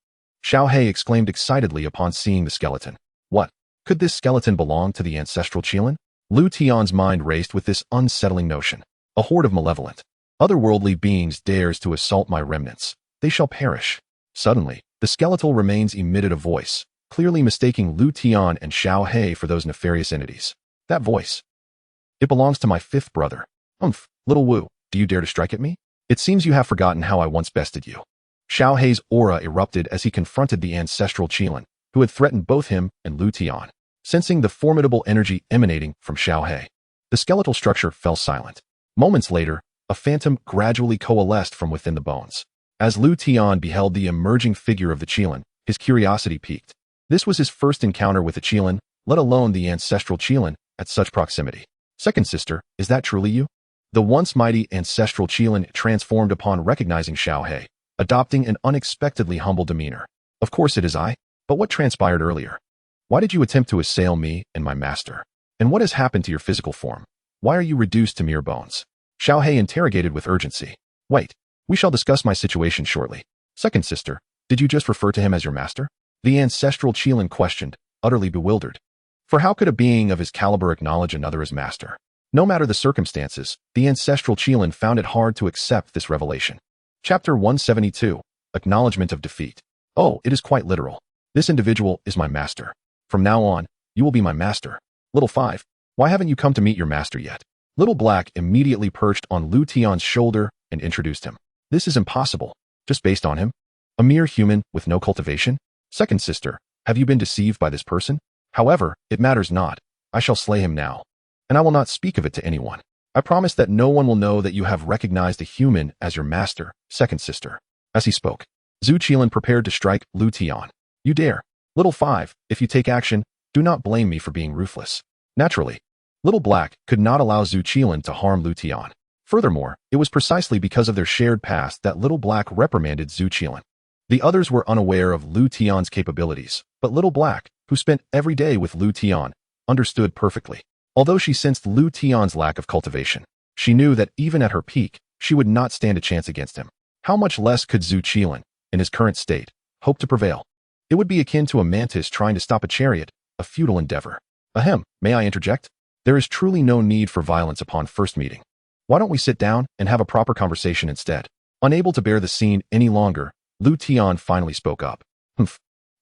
Xiao He exclaimed excitedly upon seeing the skeleton. What? Could this skeleton belong to the ancestral Qian? Liutian's mind raced with this unsettling notion. A horde of malevolent, otherworldly beings dares to assault my remnants. They shall perish. Suddenly, the skeletal remains emitted a voice, clearly mistaking Liutian and Xiao He for those nefarious entities. That voice. It belongs to my fifth brother. Little Wu, do you dare to strike at me? It seems you have forgotten how I once bested you. Xiao He's aura erupted as he confronted the ancestral Qian, who had threatened both him and Liutian. Sensing the formidable energy emanating from Xiao He, the skeletal structure fell silent. Moments later, a phantom gradually coalesced from within the bones. As Liutian beheld the emerging figure of the Qian, his curiosity piqued. This was his first encounter with a Qian, let alone the ancestral Qian, at such proximity. Second sister, is that truly you? The once mighty ancestral Qian transformed upon recognizing Xiao He, adopting an unexpectedly humble demeanor. Of course it is I, but what transpired earlier? Why did you attempt to assail me and my master? And what has happened to your physical form? Why are you reduced to mere bones? Xiao He interrogated with urgency. Wait, we shall discuss my situation shortly. Second sister, did you just refer to him as your master? The ancestral Qian questioned, utterly bewildered. For how could a being of his caliber acknowledge another as master? No matter the circumstances, the ancestral Qian found it hard to accept this revelation. Chapter 172, Acknowledgement of Defeat. Oh, it is quite literal. This individual is my master. From now on, you will be my master. Little 5, why haven't you come to meet your master yet? Little Black immediately perched on Liutian's shoulder and introduced him. This is impossible. Just based on him? A mere human with no cultivation? Second sister, have you been deceived by this person? However, it matters not. I shall slay him now. And I will not speak of it to anyone. I promise that no one will know that you have recognized a human as your master, second sister. As he spoke, Zhu Qian prepared to strike Liutian. You dare. Little 5, if you take action, do not blame me for being ruthless. Naturally, Little Black could not allow Zhu Qian to harm Liutian. Furthermore, it was precisely because of their shared past that Little Black reprimanded Zhu Qian. The others were unaware of Liutian's capabilities, but Little Black, who spent every day with Liutian, understood perfectly. Although she sensed Liutian's lack of cultivation, she knew that even at her peak, she would not stand a chance against him. How much less could Zhu Qian, in his current state, hope to prevail? It would be akin to a mantis trying to stop a chariot, a futile endeavor. Ahem, may I interject? There is truly no need for violence upon first meeting. Why don't we sit down and have a proper conversation instead? Unable to bear the scene any longer, Liutian finally spoke up.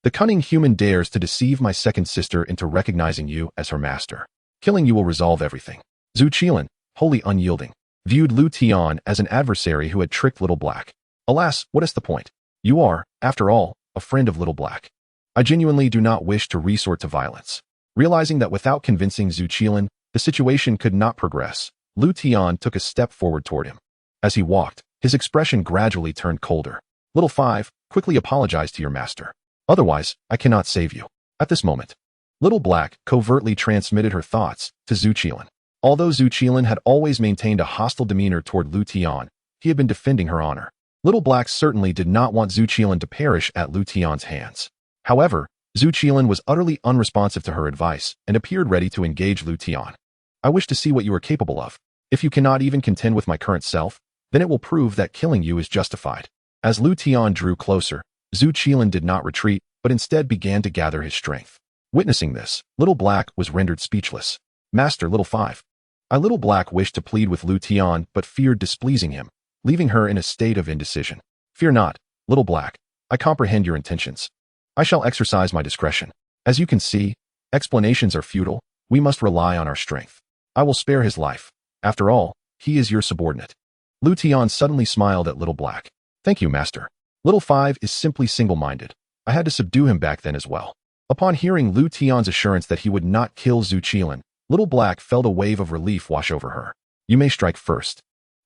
The cunning human dares to deceive my second sister into recognizing you as her master. Killing you will resolve everything. Zhu Qian, wholly unyielding, viewed Liutian as an adversary who had tricked Little Black. Alas, what is the point? You are, after all, a friend of Little Black. I genuinely do not wish to resort to violence. Realizing that without convincing Zhu Qian, the situation could not progress, Liutian took a step forward toward him. As he walked, his expression gradually turned colder. Little 5, quickly apologize to your master. Otherwise, I cannot save you. At this moment, Little Black covertly transmitted her thoughts to Xianxiaaudiobooks. Although Xianxiaaudiobooks had always maintained a hostile demeanor toward Liutian, he had been defending her honor. Little Black certainly did not want Xianxiaaudiobooks to perish at Liutian's hands. However, Xianxiaaudiobooks was utterly unresponsive to her advice and appeared ready to engage Liutian. I wish to see what you are capable of. If you cannot even contend with my current self, then it will prove that killing you is justified. As Liutian drew closer, Xianxiaaudiobooks did not retreat, but instead began to gather his strength. Witnessing this, Little Black was rendered speechless. Master Little 5. Little Black wished to plead with Liutian but feared displeasing him, leaving her in a state of indecision. Fear not, Little Black. I comprehend your intentions. I shall exercise my discretion. As you can see, explanations are futile. We must rely on our strength. I will spare his life. After all, he is your subordinate. Liutian suddenly smiled at Little Black. Thank you, Master. Little 5 is simply single-minded. I had to subdue him back then as well. Upon hearing Liutian's assurance that he would not kill Xianxiaaudiobooks, Little Black felt a wave of relief wash over her. You may strike first,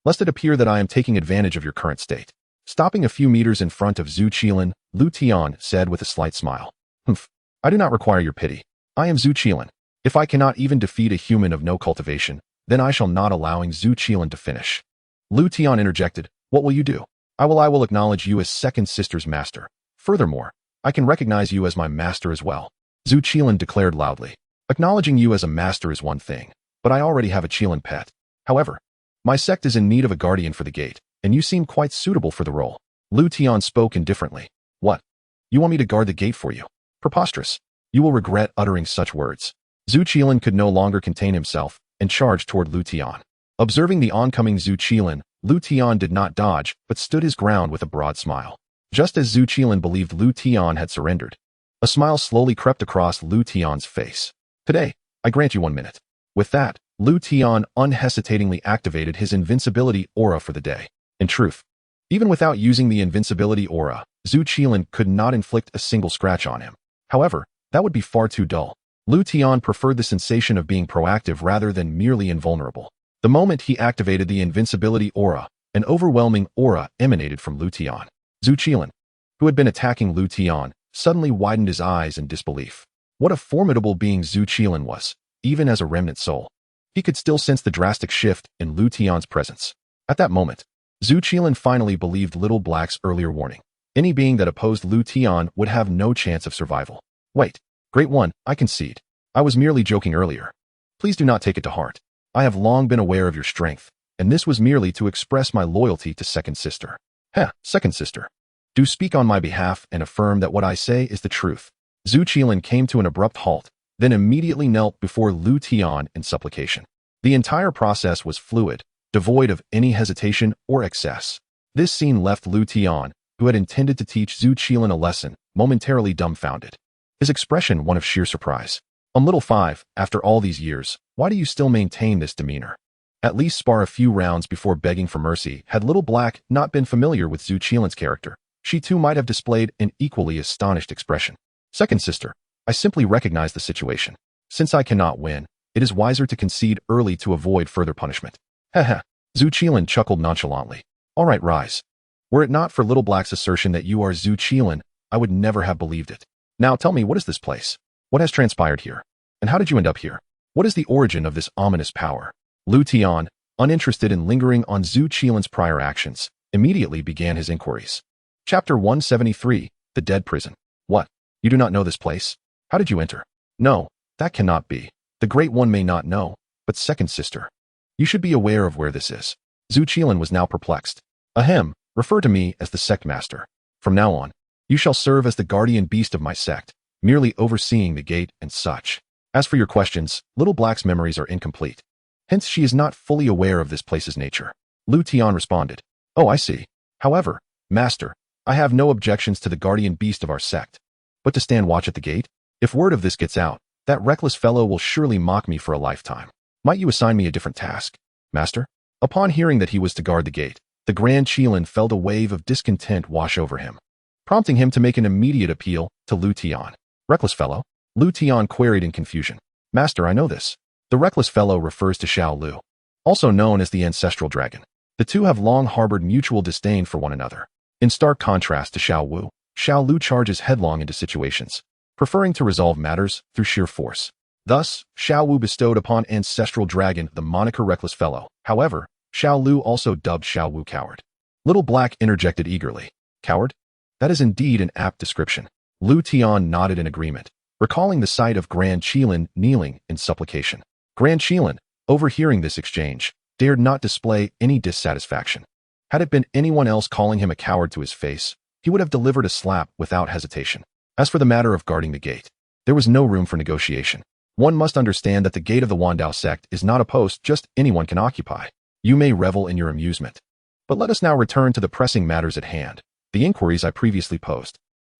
lest it appear that I am taking advantage of your current state. Stopping a few meters in front of Xianxiaaudiobooks, Liutian said with a slight smile. Humph, I do not require your pity. I am Xianxiaaudiobooks. If I cannot even defeat a human of no cultivation, then I shall not allowing Xianxiaaudiobooks to finish. Liutian interjected, what will you do? I will acknowledge you as second sister's master. Furthermore, I can recognize you as my master as well. Xianxiaaudiobooks declared loudly. Acknowledging you as a master is one thing, but I already have a Xianxiaaudiobooks pet. However, my sect is in need of a guardian for the gate, and you seem quite suitable for the role. Liutian spoke indifferently. What? You want me to guard the gate for you? Preposterous. You will regret uttering such words. Xianxiaaudiobooks could no longer contain himself and charged toward Liutian. Observing the oncoming Xianxiaaudiobooks, Liutian did not dodge, but stood his ground with a broad smile. Just as Xianxiaaudiobooks believed Liutian had surrendered, a smile slowly crept across Liutian's face. Today, I grant you 1 minute. With that, Liutian unhesitatingly activated his invincibility aura for the day. In truth, even without using the invincibility aura, Xianxiaaudiobooks could not inflict a single scratch on him. However, that would be far too dull. Liutian preferred the sensation of being proactive rather than merely invulnerable. The moment he activated the invincibility aura, an overwhelming aura emanated from Liutian. Xianxiaaudiobooks, who had been attacking Liutian, suddenly widened his eyes in disbelief. What a formidable being Xianxiaaudiobooks was, even as a remnant soul. He could still sense the drastic shift in Liutian's presence. At that moment, Xianxiaaudiobooks finally believed Little Black's earlier warning. Any being that opposed Liutian would have no chance of survival. Wait, Great One, I concede. I was merely joking earlier. Please do not take it to heart. I have long been aware of your strength, and this was merely to express my loyalty to Second Sister. Second Sister. Do speak on my behalf and affirm that what I say is the truth. Xianxiaaudiobooks came to an abrupt halt, then immediately knelt before Liutian in supplication. The entire process was fluid, devoid of any hesitation or excess. This scene left Liutian, who had intended to teach Xianxiaaudiobooks a lesson, momentarily dumbfounded. His expression one of sheer surprise. Little 5, after all these years, why do you still maintain this demeanor? At least spar a few rounds before begging for mercy. Had Little Black not been familiar with Xianxiaaudiobooks' character, she too might have displayed an equally astonished expression. Second Sister, I simply recognize the situation. Since I cannot win, it is wiser to concede early to avoid further punishment. Xianxiaaudiobooks chuckled nonchalantly. All right, rise. Were it not for Little Black's assertion that you are Xianxiaaudiobooks, I would never have believed it. Now tell me, what is this place? What has transpired here? And how did you end up here? What is the origin of this ominous power? Liutian, uninterested in lingering on Xianxiaaudiobooks' prior actions, immediately began his inquiries. Chapter 173, The Dead Prison. What? You do not know this place? How did you enter? No, that cannot be. The Great One may not know, but Second Sister, you should be aware of where this is. Xianxiaaudiobooks was now perplexed. Refer to me as the sect master. From now on, you shall serve as the guardian beast of my sect, merely overseeing the gate and such. As for your questions, Little Black's memories are incomplete. Hence she is not fully aware of this place's nature. Liutian responded. Oh, I see. However, Master, I have no objections to the guardian beast of our sect. But to stand watch at the gate? If word of this gets out, that reckless fellow will surely mock me for a lifetime. Might you assign me a different task, Master? Upon hearing that he was to guard the gate, the Grand Xianxiaaudiobooks felt a wave of discontent wash over him, prompting him to make an immediate appeal to Liutian. Reckless fellow? Liutian queried in confusion. Master, I know this. The reckless fellow refers to Xiao Lu, also known as the ancestral dragon. The two have long harbored mutual disdain for one another. In stark contrast to Xiao Wu, Xiao Lu charges headlong into situations, preferring to resolve matters through sheer force. Thus, Xiao Wu bestowed upon Ancestral Dragon the moniker Reckless Fellow. However, Xiao Lu also dubbed Xiao Wu Coward. Little Black interjected eagerly. Coward? That is indeed an apt description. Liutian nodded in agreement, recalling the sight of Grand Qilin kneeling in supplication. Grand Qilin, overhearing this exchange, dared not display any dissatisfaction. Had it been anyone else calling him a coward to his face, he would have delivered a slap without hesitation. As for the matter of guarding the gate, there was no room for negotiation. One must understand that the gate of the Dao Sect is not a post just anyone can occupy. You may revel in your amusement. But let us now return to the pressing matters at hand, the inquiries I previously posed.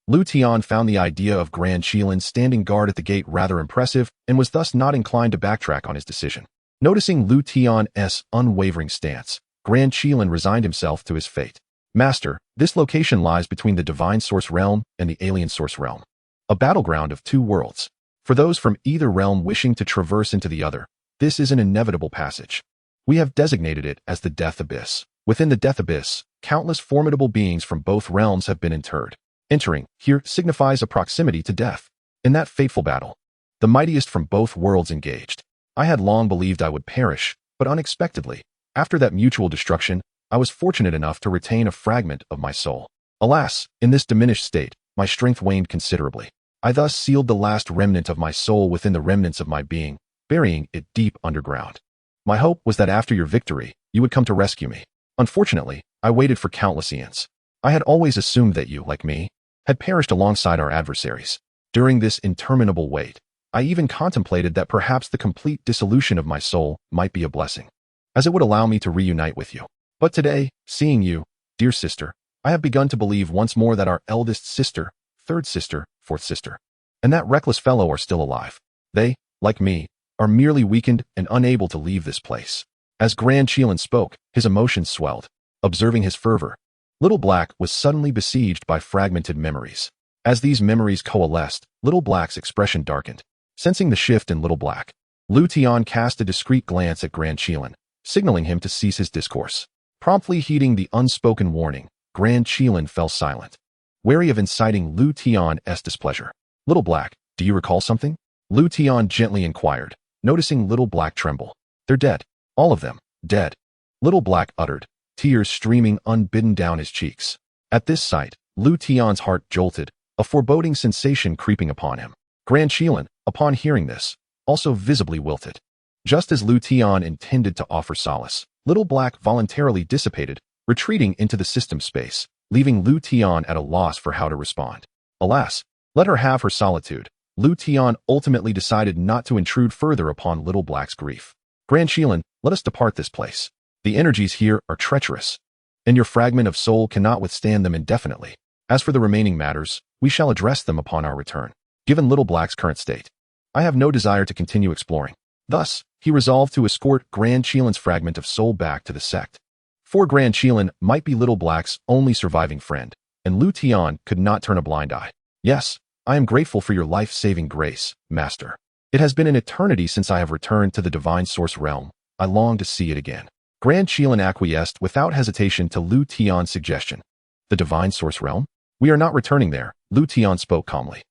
Liutian found the idea of Grand Qilin standing guard at the gate rather impressive and was thus not inclined to backtrack on his decision. Noticing Liutian's unwavering stance, Grand Qilin resigned himself to his fate. Master, this location lies between the Divine Source Realm and the Alien Source Realm, a battleground of two worlds. For those from either realm wishing to traverse into the other, this is an inevitable passage. We have designated it as the Death Abyss. Within the Death Abyss, countless formidable beings from both realms have been interred. Entering here signifies a proximity to death. In that fateful battle, the mightiest from both worlds engaged. I had long believed I would perish, but unexpectedly, after that mutual destruction, I was fortunate enough to retain a fragment of my soul. Alas, in this diminished state, my strength waned considerably. I thus sealed the last remnant of my soul within the remnants of my being, burying it deep underground. My hope was that after your victory, you would come to rescue me. Unfortunately, I waited for countless eons. I had always assumed that you, like me, had perished alongside our adversaries. During this interminable wait, I even contemplated that perhaps the complete dissolution of my soul might be a blessing, as it would allow me to reunite with you. But today, seeing you, dear sister, I have begun to believe once more that our eldest sister, third sister, fourth sister, and that reckless fellow are still alive. They, like me, are merely weakened and unable to leave this place. As Grand Qilin spoke, his emotions swelled. Observing his fervor, Little Black was suddenly besieged by fragmented memories. As these memories coalesced, Little Black's expression darkened. Sensing the shift in Little Black, Liutian cast a discreet glance at Grand Qilin, signaling him to cease his discourse. Promptly heeding the unspoken warning, Grand Qilin fell silent, wary of inciting Liutian's displeasure. Little Black, do you recall something? Liutian gently inquired, noticing Little Black tremble. They're dead. All of them, dead. Little Black uttered, tears streaming unbidden down his cheeks. At this sight, Liutian's heart jolted, a foreboding sensation creeping upon him. Grand Qilin, upon hearing this, also visibly wilted. Just as Liutian intended to offer solace, Little Black voluntarily dissipated, retreating into the system space, leaving Liutian at a loss for how to respond. Alas, let her have her solitude. Liutian ultimately decided not to intrude further upon Little Black's grief. Grand Qilin, let us depart this place. The energies here are treacherous, and your fragment of soul cannot withstand them indefinitely. As for the remaining matters, we shall address them upon our return. Given Little Black's current state, I have no desire to continue exploring. Thus, he resolved to escort Grand Qilin's fragment of soul back to the sect. For Grand Qilin might be Little Black's only surviving friend, and Liutian could not turn a blind eye. Yes, I am grateful for your life-saving grace, Master. It has been an eternity since I have returned to the Divine Source Realm. I long to see it again. Grand Qilin acquiesced without hesitation to Liutian's suggestion. The Divine Source Realm? We are not returning there, Liutian spoke calmly.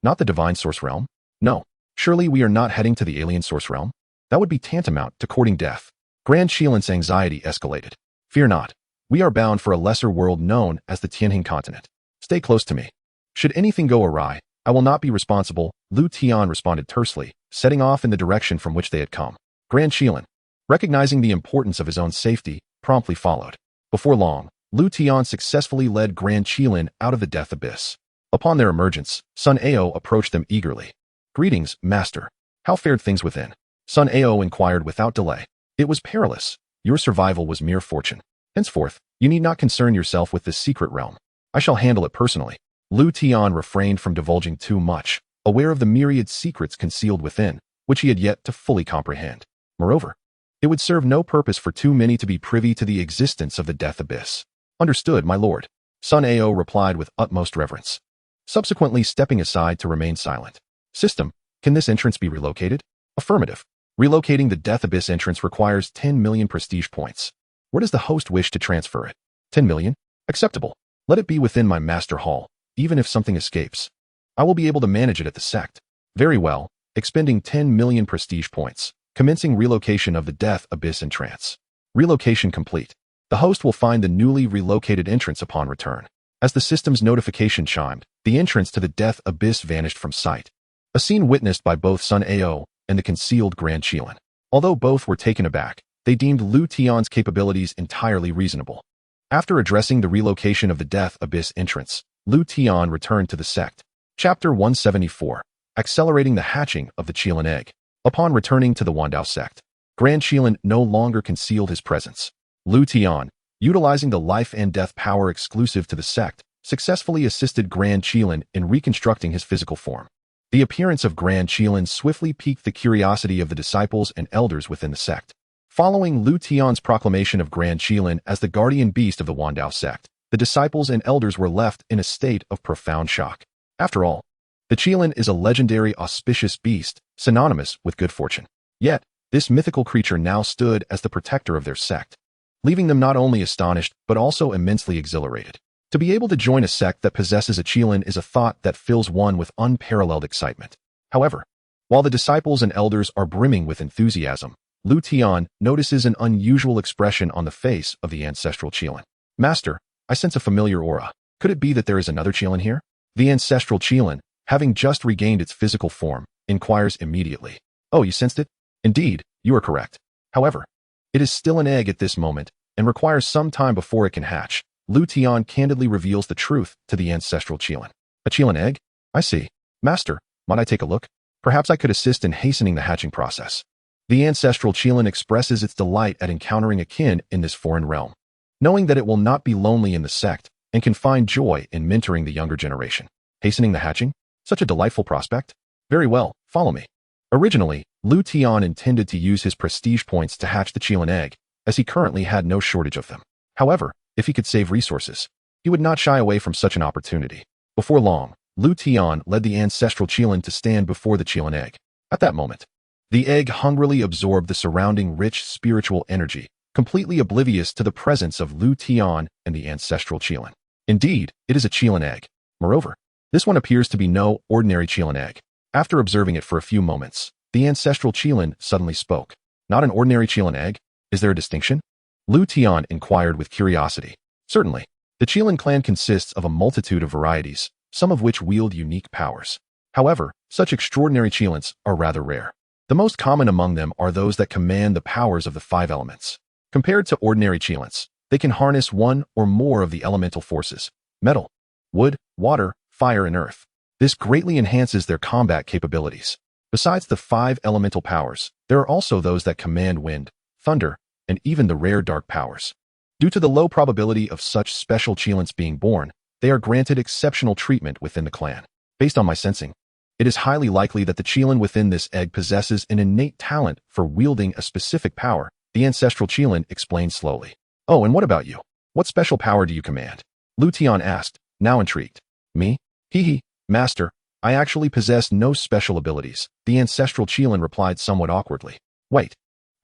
Not the Divine Source Realm? No. Surely we are not heading to the Alien Source Realm? That would be tantamount to courting death. Grand Qilin's anxiety escalated. Fear not. We are bound for a lesser world known as the Tianjin continent. Stay close to me. Should anything go awry, I will not be responsible, Liutian responded tersely, setting off in the direction from which they had come. Grand Qilin, recognizing the importance of his own safety, promptly followed. Before long, Liutian successfully led Grand Qilin out of the death abyss. Upon their emergence, Sun Ao approached them eagerly. Greetings, Master. How fared things within? Sun Ao inquired without delay. It was perilous. Your survival was mere fortune. Henceforth, you need not concern yourself with this secret realm. I shall handle it personally. Liutian refrained from divulging too much, aware of the myriad secrets concealed within, which he had yet to fully comprehend. Moreover, it would serve no purpose for too many to be privy to the existence of the death abyss. Understood, my lord. Sun Ao replied with utmost reverence, subsequently stepping aside to remain silent. System, can this entrance be relocated? Affirmative. Relocating the Death Abyss entrance requires 10 million prestige points. Where does the host wish to transfer it? 10 million? Acceptable. Let it be within my master hall. Even if something escapes, I will be able to manage it at the sect. Very well, expending 10 million prestige points. Commencing relocation of the Death Abyss in trance. Relocation complete. The host will find the newly relocated entrance upon return. As the system's notification chimed, the entrance to the Death Abyss vanished from sight. A scene witnessed by both Sun Ao and the concealed Grand Qilan. Although both were taken aback, they deemed Liutian's capabilities entirely reasonable. After addressing the relocation of the Death Abyss entrance, Liutian returned to the sect. Chapter 174. Accelerating the hatching of the Qilan egg. Upon returning to the Wandao sect, Grand Qilan no longer concealed his presence. Liutian, utilizing the life and death power exclusive to the sect, successfully assisted Grand Qilan in reconstructing his physical form. The appearance of Grand Qilan swiftly piqued the curiosity of the disciples and elders within the sect. Following Liutian's proclamation of Grand Qilan as the guardian beast of the Wandao sect, the disciples and elders were left in a state of profound shock. After all, the Qilan is a legendary auspicious beast, synonymous with good fortune. Yet, this mythical creature now stood as the protector of their sect, leaving them not only astonished but also immensely exhilarated. To be able to join a sect that possesses a Qilan is a thought that fills one with unparalleled excitement. However, while the disciples and elders are brimming with enthusiasm, Liutian notices an unusual expression on the face of the ancestral Qilan. Master, I sense a familiar aura. Could it be that there is another Qilan here? The ancestral Qilan, having just regained its physical form, inquires immediately. Oh, you sensed it? Indeed, you are correct. However, it is still an egg at this moment and requires some time before it can hatch. Liutian candidly reveals the truth to the ancestral Qilan. A Qilan egg? I see. Master, might I take a look? Perhaps I could assist in hastening the hatching process. The ancestral Qilan expresses its delight at encountering a kin in this foreign realm, knowing that it will not be lonely in the sect and can find joy in mentoring the younger generation. Hastening the hatching? Such a delightful prospect? Very well, follow me. Originally, Liutian intended to use his prestige points to hatch the Qilan egg, as he currently had no shortage of them. However, if he could save resources, he would not shy away from such an opportunity. Before long, Liutian led the ancestral Qilan to stand before the Qilan egg. At that moment, the egg hungrily absorbed the surrounding rich spiritual energy, completely oblivious to the presence of Liutian and the ancestral Qilan. Indeed, it is a Qilan egg. Moreover, this one appears to be no ordinary Qilan egg. After observing it for a few moments, the ancestral Qilan suddenly spoke. Not an ordinary Qilan egg? Is there a distinction? Liutian inquired with curiosity. Certainly. The Qilan clan consists of a multitude of varieties, some of which wield unique powers. However, such extraordinary Qilans are rather rare. The most common among them are those that command the powers of the 5 elements. Compared to ordinary Qilans, they can harness one or more of the elemental forces: metal, wood, water, fire, and earth. This greatly enhances their combat capabilities. Besides the 5 elemental powers, there are also those that command wind, thunder, and even the rare dark powers. Due to the low probability of such special Qilans being born, they are granted exceptional treatment within the clan. Based on my sensing, it is highly likely that the Qilan within this egg possesses an innate talent for wielding a specific power, the ancestral Qilan explained slowly. Oh, and what about you? What special power do you command? Liutian asked, now intrigued. Me? Hee, master, I actually possess no special abilities, the ancestral Qilan replied somewhat awkwardly. Wait,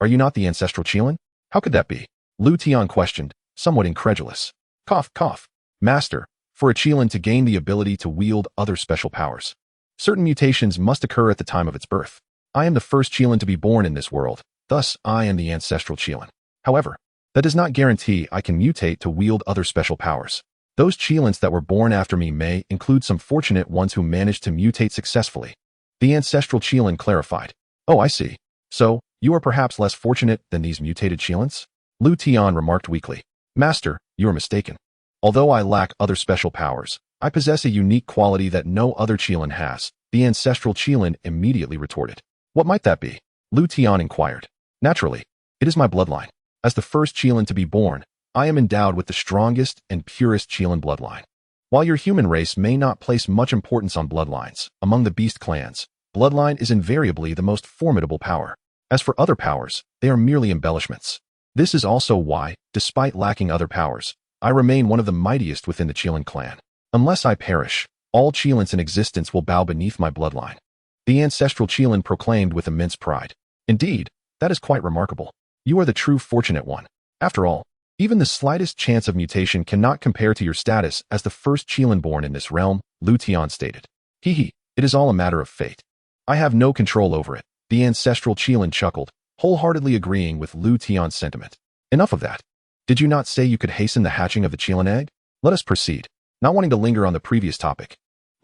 are you not the ancestral Qilan? How could that be? Liutian questioned, somewhat incredulous. Cough, cough. Master, for a Qilan to gain the ability to wield other special powers, certain mutations must occur at the time of its birth. I am the first Qilan to be born in this world, thus I am the ancestral Qilan. However, that does not guarantee I can mutate to wield other special powers. Those Qilans that were born after me may include some fortunate ones who managed to mutate successfully. The ancestral Qilan clarified. Oh, I see. So, you are perhaps less fortunate than these mutated Qilans? Liutian remarked weakly. Master, you are mistaken. Although I lack other special powers, I possess a unique quality that no other Qilan has, the ancestral Qilan immediately retorted. What might that be? Liutian inquired. Naturally, it is my bloodline. As the first Qilan to be born, I am endowed with the strongest and purest Qilan bloodline. While your human race may not place much importance on bloodlines, among the beast clans, bloodline is invariably the most formidable power. As for other powers, they are merely embellishments. This is also why, despite lacking other powers, I remain one of the mightiest within the Qilan clan. Unless I perish, all Qilans in existence will bow beneath my bloodline. The ancestral Qilan proclaimed with immense pride. Indeed, that is quite remarkable. You are the true fortunate one. After all, Even the slightest chance of mutation cannot compare to your status as the first Qilin born in this realm, Liutian stated. Hee, it is all a matter of fate. I have no control over it, the ancestral Qilin chuckled, wholeheartedly agreeing with Liutian's sentiment. Enough of that. Did you not say you could hasten the hatching of the Qilin egg? Let us proceed. Not wanting to linger on the previous topic,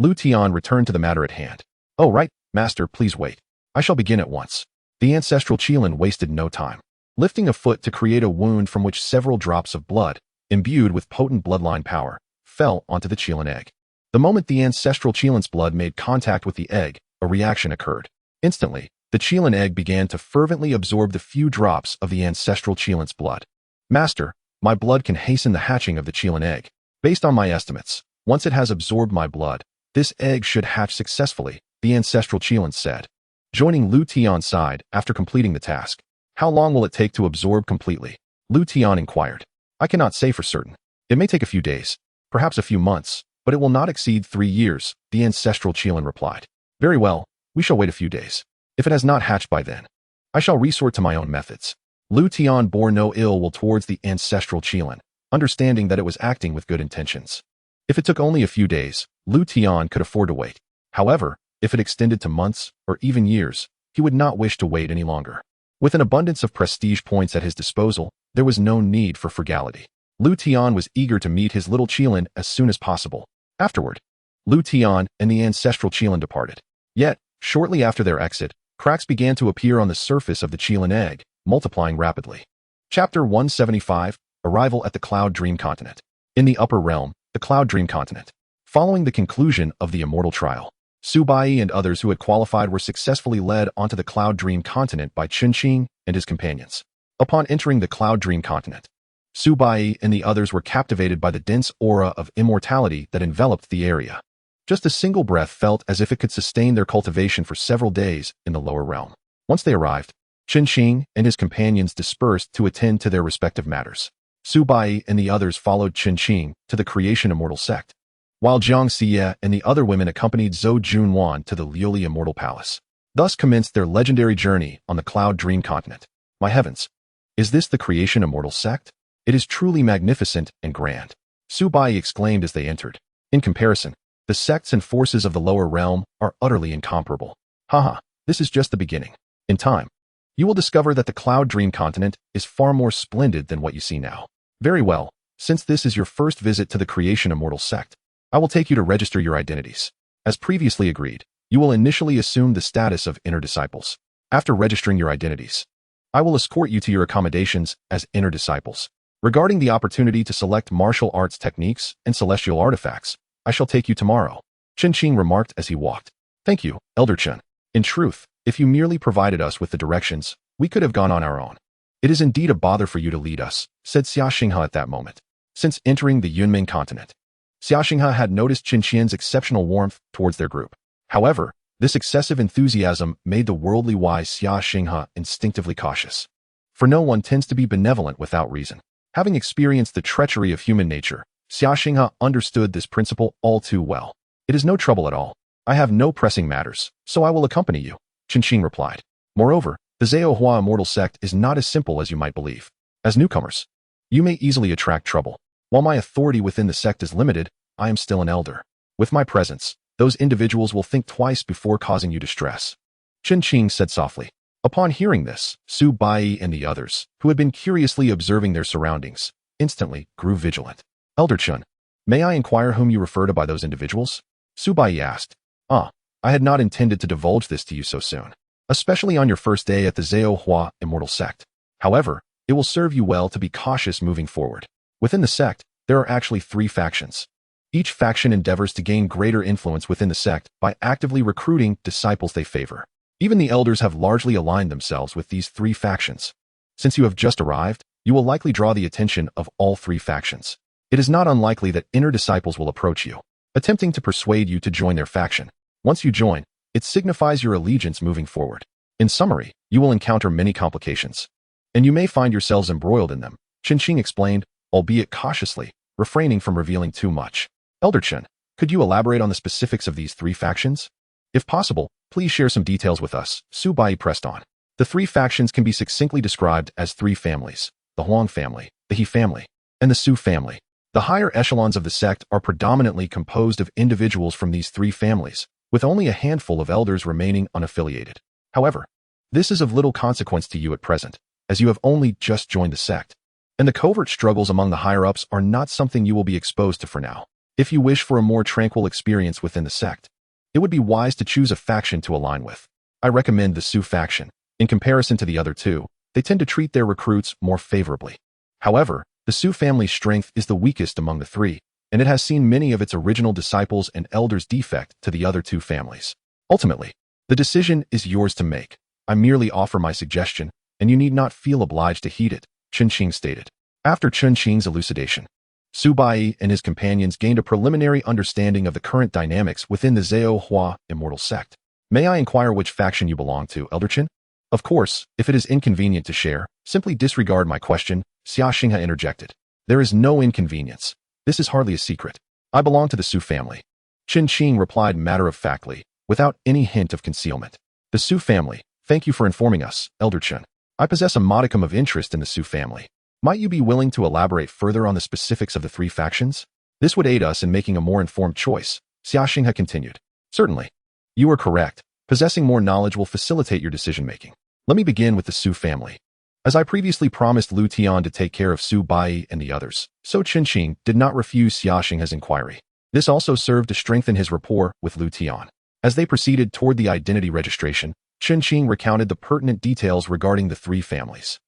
Liutian returned to the matter at hand. Oh right, master, please wait. I shall begin at once. The ancestral Qilin wasted no time. Lifting a foot to create a wound from which several drops of blood, imbued with potent bloodline power, fell onto the Qilin egg. The moment the ancestral Qilin's blood made contact with the egg, a reaction occurred. Instantly, the Qilin egg began to fervently absorb the few drops of the ancestral Qilin's blood. Master, my blood can hasten the hatching of the Qilin egg. Based on my estimates, once it has absorbed my blood, this egg should hatch successfully, the ancestral Qilin said. Joining Liutian's side after completing the task. How long will it take to absorb completely? Liutian inquired. I cannot say for certain. It may take a few days, perhaps a few months, but it will not exceed 3 years, the ancestral Qilin replied. Very well, we shall wait a few days. If it has not hatched by then, I shall resort to my own methods. Liutian bore no ill will towards the ancestral Qilin, understanding that it was acting with good intentions. If it took only a few days, Liutian could afford to wait. However, if it extended to months or even years, he would not wish to wait any longer. With an abundance of prestige points at his disposal, there was no need for frugality. Liutian was eager to meet his little Qilin as soon as possible. Afterward, Liutian and the ancestral Qilin departed. Yet, shortly after their exit, cracks began to appear on the surface of the Qilin egg, multiplying rapidly. Chapter 175, Arrival at the Cloud Dream Continent. In the upper realm, the Cloud Dream Continent. Following the conclusion of the immortal trial, Subai and others who had qualified were successfully led onto the Cloud Dream Continent by Qianxia and his companions. Upon entering the Cloud Dream Continent, Subai and the others were captivated by the dense aura of immortality that enveloped the area. Just a single breath felt as if it could sustain their cultivation for several days in the lower realm. Once they arrived, Qianxia and his companions dispersed to attend to their respective matters. Subai and the others followed Qianxia to the Creation Immortal Sect, while Xianxia and the other women accompanied Zhou Junwan to the Liuli Immortal Palace. Thus commenced their legendary journey on the Cloud Dream Continent. My heavens! Is this the Creation Immortal Sect? It is truly magnificent and grand, Subai exclaimed as they entered. In comparison, the sects and forces of the lower realm are utterly incomparable. Haha, this is just the beginning. In time, you will discover that the Cloud Dream Continent is far more splendid than what you see now. Very well, since this is your first visit to the Creation Immortal Sect, I will take you to register your identities. As previously agreed, you will initially assume the status of inner disciples. After registering your identities, I will escort you to your accommodations as inner disciples. Regarding the opportunity to select martial arts techniques and celestial artifacts, I shall take you tomorrow, Qianxia remarked as he walked. Thank you, Elder Chen. In truth, if you merely provided us with the directions, we could have gone on our own. It is indeed a bother for you to lead us, said Xianxia at that moment. Since entering the Yunming continent, Xianxia had noticed Qianxia's exceptional warmth towards their group. However, this excessive enthusiasm made the worldly wise Xianxia instinctively cautious. For no one tends to be benevolent without reason. Having experienced the treachery of human nature, Xianxia understood this principle all too well. It is no trouble at all. I have no pressing matters, so I will accompany you, Qianxia replied. Moreover, the Zhaohua Immortal Sect is not as simple as you might believe. As newcomers, you may easily attract trouble. While my authority within the sect is limited, I am still an elder. With my presence, those individuals will think twice before causing you distress, Qianxia said softly. Upon hearing this, Su Bai and the others, who had been curiously observing their surroundings, instantly grew vigilant. Elder Chen, may I inquire whom you refer to by those individuals? Su Bai asked. I had not intended to divulge this to you so soon, especially on your first day at the Zhaohua Immortal Sect. However, it will serve you well to be cautious moving forward. Within the sect, there are actually 3 factions. Each faction endeavors to gain greater influence within the sect by actively recruiting disciples they favor. Even the elders have largely aligned themselves with these 3 factions. Since you have just arrived, you will likely draw the attention of all 3 factions. It is not unlikely that inner disciples will approach you, attempting to persuade you to join their faction. Once you join, it signifies your allegiance moving forward. In summary, you will encounter many complications, and you may find yourselves embroiled in them, Qianxia explained, albeit cautiously, refraining from revealing too much. Elder Chen, could you elaborate on the specifics of these 3 factions? If possible, please share some details with us, Su Bai pressed on. The 3 factions can be succinctly described as 3 families: the Huang family, the He family, and the Su family. The higher echelons of the sect are predominantly composed of individuals from these three families, with only a handful of elders remaining unaffiliated. However, this is of little consequence to you at present, as you have only just joined the sect, and the covert struggles among the higher-ups are not something you will be exposed to for now. If you wish for a more tranquil experience within the sect, it would be wise to choose a faction to align with. I recommend the Su faction. In comparison to the other two, they tend to treat their recruits more favorably. However, the Su family's strength is the weakest among the three, and it has seen many of its original disciples and elders defect to the other two families. Ultimately, the decision is yours to make. I merely offer my suggestion, and you need not feel obliged to heed it, Qianxia stated. After Qianxia's elucidation, Su Bai and his companions gained a preliminary understanding of the current dynamics within the Xianxiaaudiobooks immortal sect. May I inquire which faction you belong to, Elder Qin? Of course, if it is inconvenient to share, simply disregard my question, Xianxia interjected. There is no inconvenience. This is hardly a secret. I belong to the Su family. Qianxia replied matter-of-factly, without any hint of concealment. The Su family. Thank you for informing us, Elder Qin. I possess a modicum of interest in the Su family. Might you be willing to elaborate further on the specifics of the three factions? This would aid us in making a more informed choice, Xianxia continued. Certainly. You are correct. Possessing more knowledge will facilitate your decision-making. Let me begin with the Su family. As I previously promised Liutian to take care of Su Bai and the others, so Qianxia did not refuse Xianxia's inquiry. This also served to strengthen his rapport with Liutian. As they proceeded toward the identity registration, Qianxia recounted the pertinent details regarding the three families.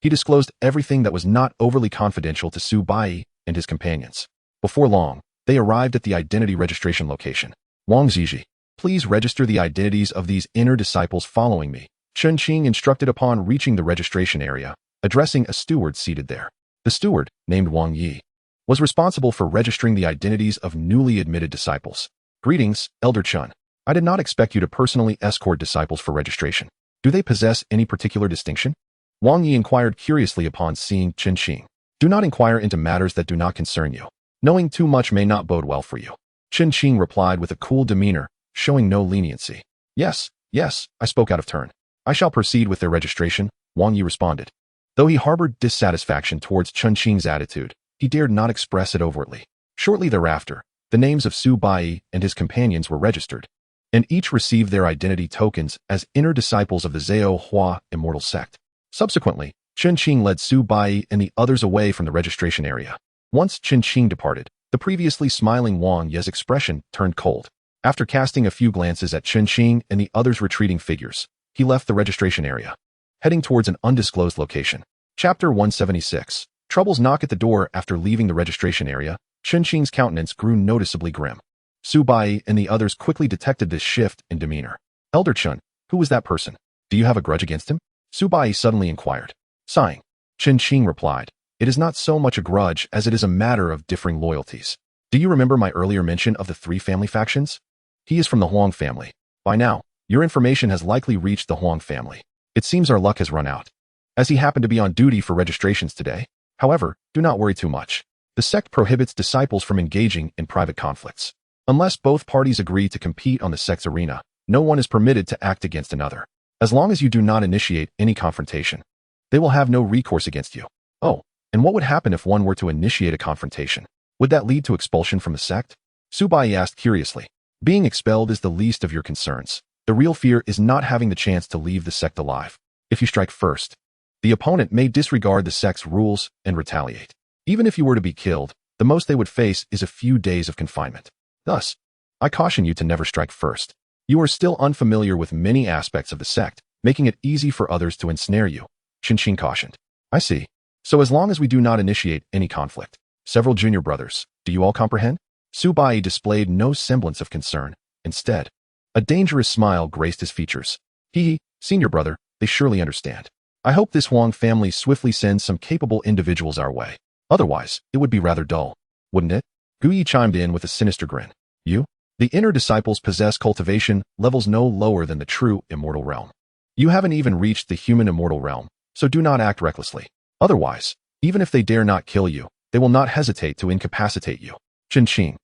He disclosed everything that was not overly confidential to Su Bai and his companions. Before long, they arrived at the identity registration location. Wang Ziji, please register the identities of these inner disciples following me, Qianxia instructed upon reaching the registration area, addressing a steward seated there. The steward, named Wang Yi, was responsible for registering the identities of newly admitted disciples. Greetings, Elder Qin. I did not expect you to personally escort disciples for registration. Do they possess any particular distinction? Wang Yi inquired curiously upon seeing Qianxia. Do not inquire into matters that do not concern you. Knowing too much may not bode well for you. Qianxia replied with a cool demeanor, showing no leniency. Yes, I spoke out of turn. I shall proceed with their registration, Wang Yi responded. Though he harbored dissatisfaction towards Qianxia's attitude, he dared not express it overtly. Shortly thereafter, the names of Su Bai and his companions were registered, and each received their identity tokens as inner disciples of the Xianxiaaudiobooks immortal sect. Subsequently, Qianxia led Su Bai and the others away from the registration area. Once Qianxia departed, the previously smiling Wang Yi's expression turned cold. After casting a few glances at Qianxia and the others' retreating figures, he left the registration area, heading towards an undisclosed location. Chapter 176. Troubles knock at the door. After leaving the registration area, Qianxia's countenance grew noticeably grim. Su Bai and the others quickly detected this shift in demeanor. Elder Qin, who was that person? Do you have a grudge against him? Su Bai suddenly inquired. Sighing, Qianxia replied, it is not so much a grudge as it is a matter of differing loyalties. Do you remember my earlier mention of the three family factions? He is from the Huang family. By now, your information has likely reached the Huang family. It seems our luck has run out, as he happened to be on duty for registrations today. However, do not worry too much. The sect prohibits disciples from engaging in private conflicts. Unless both parties agree to compete on the sect's arena, no one is permitted to act against another. As long as you do not initiate any confrontation, they will have no recourse against you. Oh, and what would happen if one were to initiate a confrontation? Would that lead to expulsion from the sect? Su Bai asked curiously. Being expelled is the least of your concerns. The real fear is not having the chance to leave the sect alive. If you strike first, the opponent may disregard the sect's rules and retaliate. Even if you were to be killed, the most they would face is a few days of confinement. Thus, I caution you to never strike first. You are still unfamiliar with many aspects of the sect, making it easy for others to ensnare you, Qianxia cautioned. I see. So as long as we do not initiate any conflict. Several junior brothers, do you all comprehend? Su Bai displayed no semblance of concern. Instead, a dangerous smile graced his features. Senior brother, they surely understand. I hope this Huang family swiftly sends some capable individuals our way. Otherwise, it would be rather dull, wouldn't it? Gu Yi chimed in with a sinister grin. You? The inner disciples possess cultivation levels no lower than the true immortal realm. You haven't even reached the human immortal realm, so do not act recklessly. Otherwise, even if they dare not kill you, they will not hesitate to incapacitate you. Qianxia,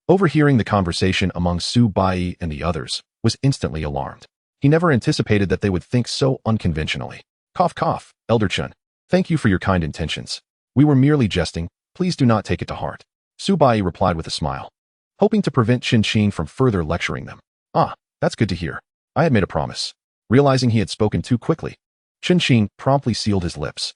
overhearing the conversation among Su Bai and the others, was instantly alarmed. He never anticipated that they would think so unconventionally. Cough cough, Elder Qin. Thank you for your kind intentions. We were merely jesting. Please do not take it to heart. Su Bai replied with a smile, hoping to prevent Qin from further lecturing them. Ah, that's good to hear. I had made a promise. Realizing he had spoken too quickly, Qin promptly sealed his lips.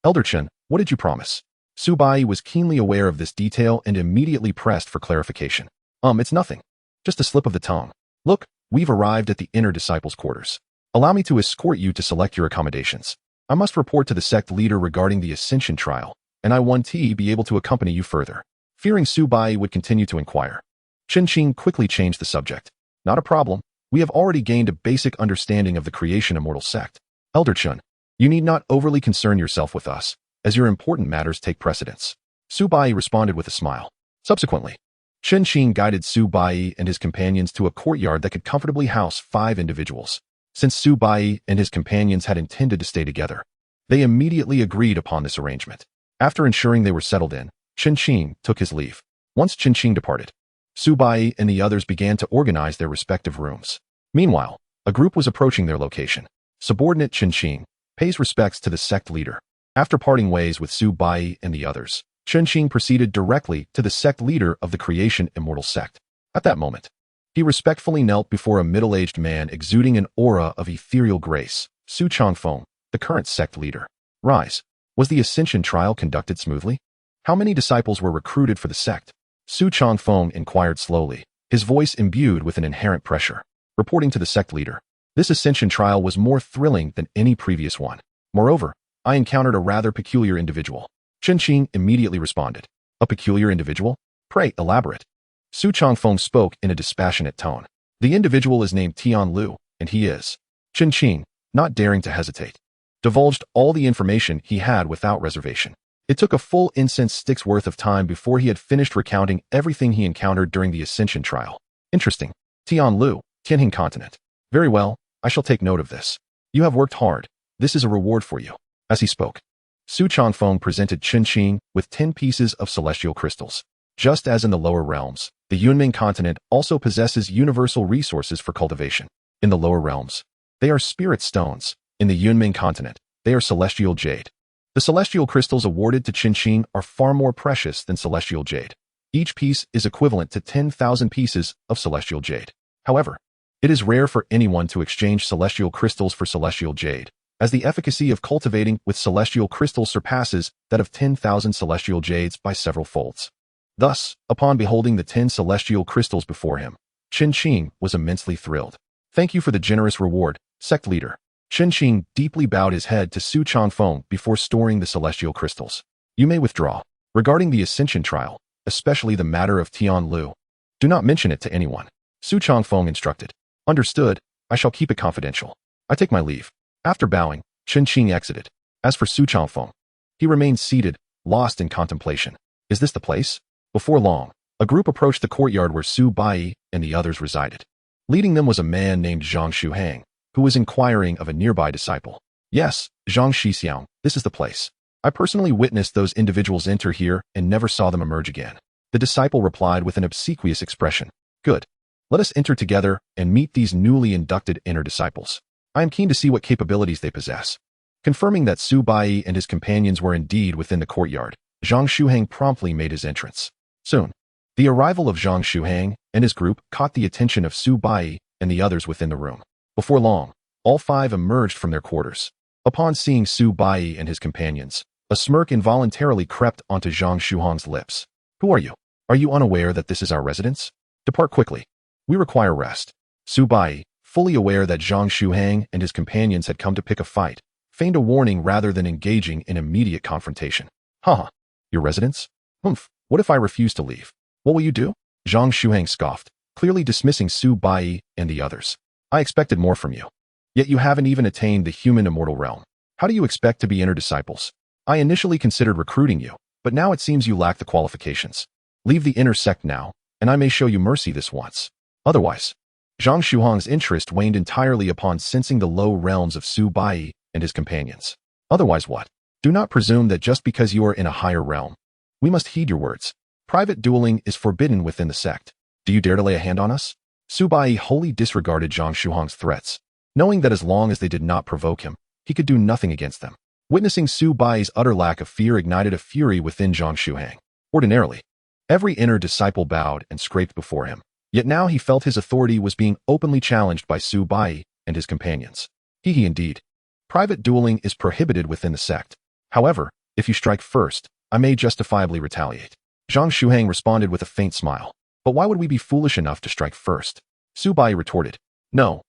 Elder Chen, what did you promise? Su Bai was keenly aware of this detail and immediately pressed for clarification. It's nothing. Just a slip of the tongue. Look, we've arrived at the inner disciples' quarters. Allow me to escort you to select your accommodations. I must report to the sect leader regarding the Ascension trial, and I want to be able to accompany you further. Fearing Su Bai would continue to inquire, Qin quickly changed the subject. Not a problem. We have already gained a basic understanding of the creation immortal sect. Elder Chen, you need not overly concern yourself with us, as your important matters take precedence. Su Bai responded with a smile. Subsequently, Qin guided Su Bai and his companions to a courtyard that could comfortably house 5 individuals. Since Su Bai and his companions had intended to stay together, they immediately agreed upon this arrangement. After ensuring they were settled in, Qin took his leave. Once Qin departed, Su Bai and the others began to organize their respective rooms. Meanwhile, a group was approaching their location. Subordinate Qin pays respects to the sect leader. After parting ways with Su Bai and the others, Qin proceeded directly to the sect leader of the creation immortal sect. At that moment, he respectfully knelt before a middle-aged man exuding an aura of ethereal grace, Su Changfeng, the current sect leader. Rise. Was the Ascension trial conducted smoothly? How many disciples were recruited for the sect? Su Changfeng inquired slowly, his voice imbued with an inherent pressure. Reporting to the sect leader, this Ascension trial was more thrilling than any previous one. Moreover, I encountered a rather peculiar individual. Qin immediately responded. A peculiar individual? Pray, elaborate. Su Changfeng spoke in a dispassionate tone. The individual is named Tian Lu, and he is. Qin, not daring to hesitate, divulged all the information he had without reservation. It took a full incense stick's worth of time before he had finished recounting everything he encountered during the Ascension trial. Interesting. Tian Lu, Tianhing continent. Very well, I shall take note of this. You have worked hard. This is a reward for you. As he spoke, Su Changfeng presented Qin with 10 pieces of celestial crystals. Just as in the lower realms, the Yunming continent also possesses universal resources for cultivation. In the lower realms, they are spirit stones. In the Yunming continent, they are celestial jade. The celestial crystals awarded to Qin are far more precious than celestial jade. Each piece is equivalent to 10,000 pieces of celestial jade. However, it is rare for anyone to exchange celestial crystals for celestial jade, as the efficacy of cultivating with celestial crystals surpasses that of 10,000 celestial jades by several folds. Thus, upon beholding the 10 celestial crystals before him, Qin was immensely thrilled. Thank you for the generous reward, sect leader. Qin deeply bowed his head to Su Changfeng before storing the celestial crystals. You may withdraw. Regarding the Ascension trial, especially the matter of Tian Lu, do not mention it to anyone. Su Changfeng instructed. Understood, I shall keep it confidential. I take my leave. After bowing, Qin exited. As for Su Changfeng, he remained seated, lost in contemplation. Is this the place? Before long, a group approached the courtyard where Su Bai and the others resided. Leading them was a man named Zhang Shuhang, who was inquiring of a nearby disciple. Yes, Zhang Xixiao, this is the place. I personally witnessed those individuals enter here and never saw them emerge again. The disciple replied with an obsequious expression. Good. Let us enter together and meet these newly inducted inner disciples. I am keen to see what capabilities they possess. Confirming that Su Bai and his companions were indeed within the courtyard, Zhang Shuhang promptly made his entrance. Soon, the arrival of Zhang Shuhang and his group caught the attention of Su Bai and the others within the room. Before long, all 5 emerged from their quarters. Upon seeing Su Bai and his companions, a smirk involuntarily crept onto Zhang Shuhang's lips. Who are you? Are you unaware that this is our residence? Depart quickly. We require rest. Su Bai, fully aware that Zhang Shuhang and his companions had come to pick a fight, feigned a warning rather than engaging in immediate confrontation. Haha, your residence? Humph, what if I refuse to leave? What will you do? Zhang Shuhang scoffed, clearly dismissing Su Bai and the others. I expected more from you. Yet you haven't even attained the human immortal realm. How do you expect to be inner disciples? I initially considered recruiting you, but now it seems you lack the qualifications. Leave the inner sect now, and I may show you mercy this once. Otherwise, Zhang Shuhang's interest waned entirely upon sensing the low realms of Su Bai and his companions. Otherwise what? Do not presume that just because you are in a higher realm, we must heed your words. Private dueling is forbidden within the sect. Do you dare to lay a hand on us? Su Bai wholly disregarded Zhang Shuhang's threats, knowing that as long as they did not provoke him, he could do nothing against them. Witnessing Su Bai's utter lack of fear ignited a fury within Zhang Shuhang. Ordinarily, every inner disciple bowed and scraped before him. Yet now he felt his authority was being openly challenged by Su Bai and his companions. He indeed. Private dueling is prohibited within the sect. However, if you strike first, I may justifiably retaliate. Zhang Shuhang responded with a faint smile. But why would we be foolish enough to strike first? Su Bai retorted. No.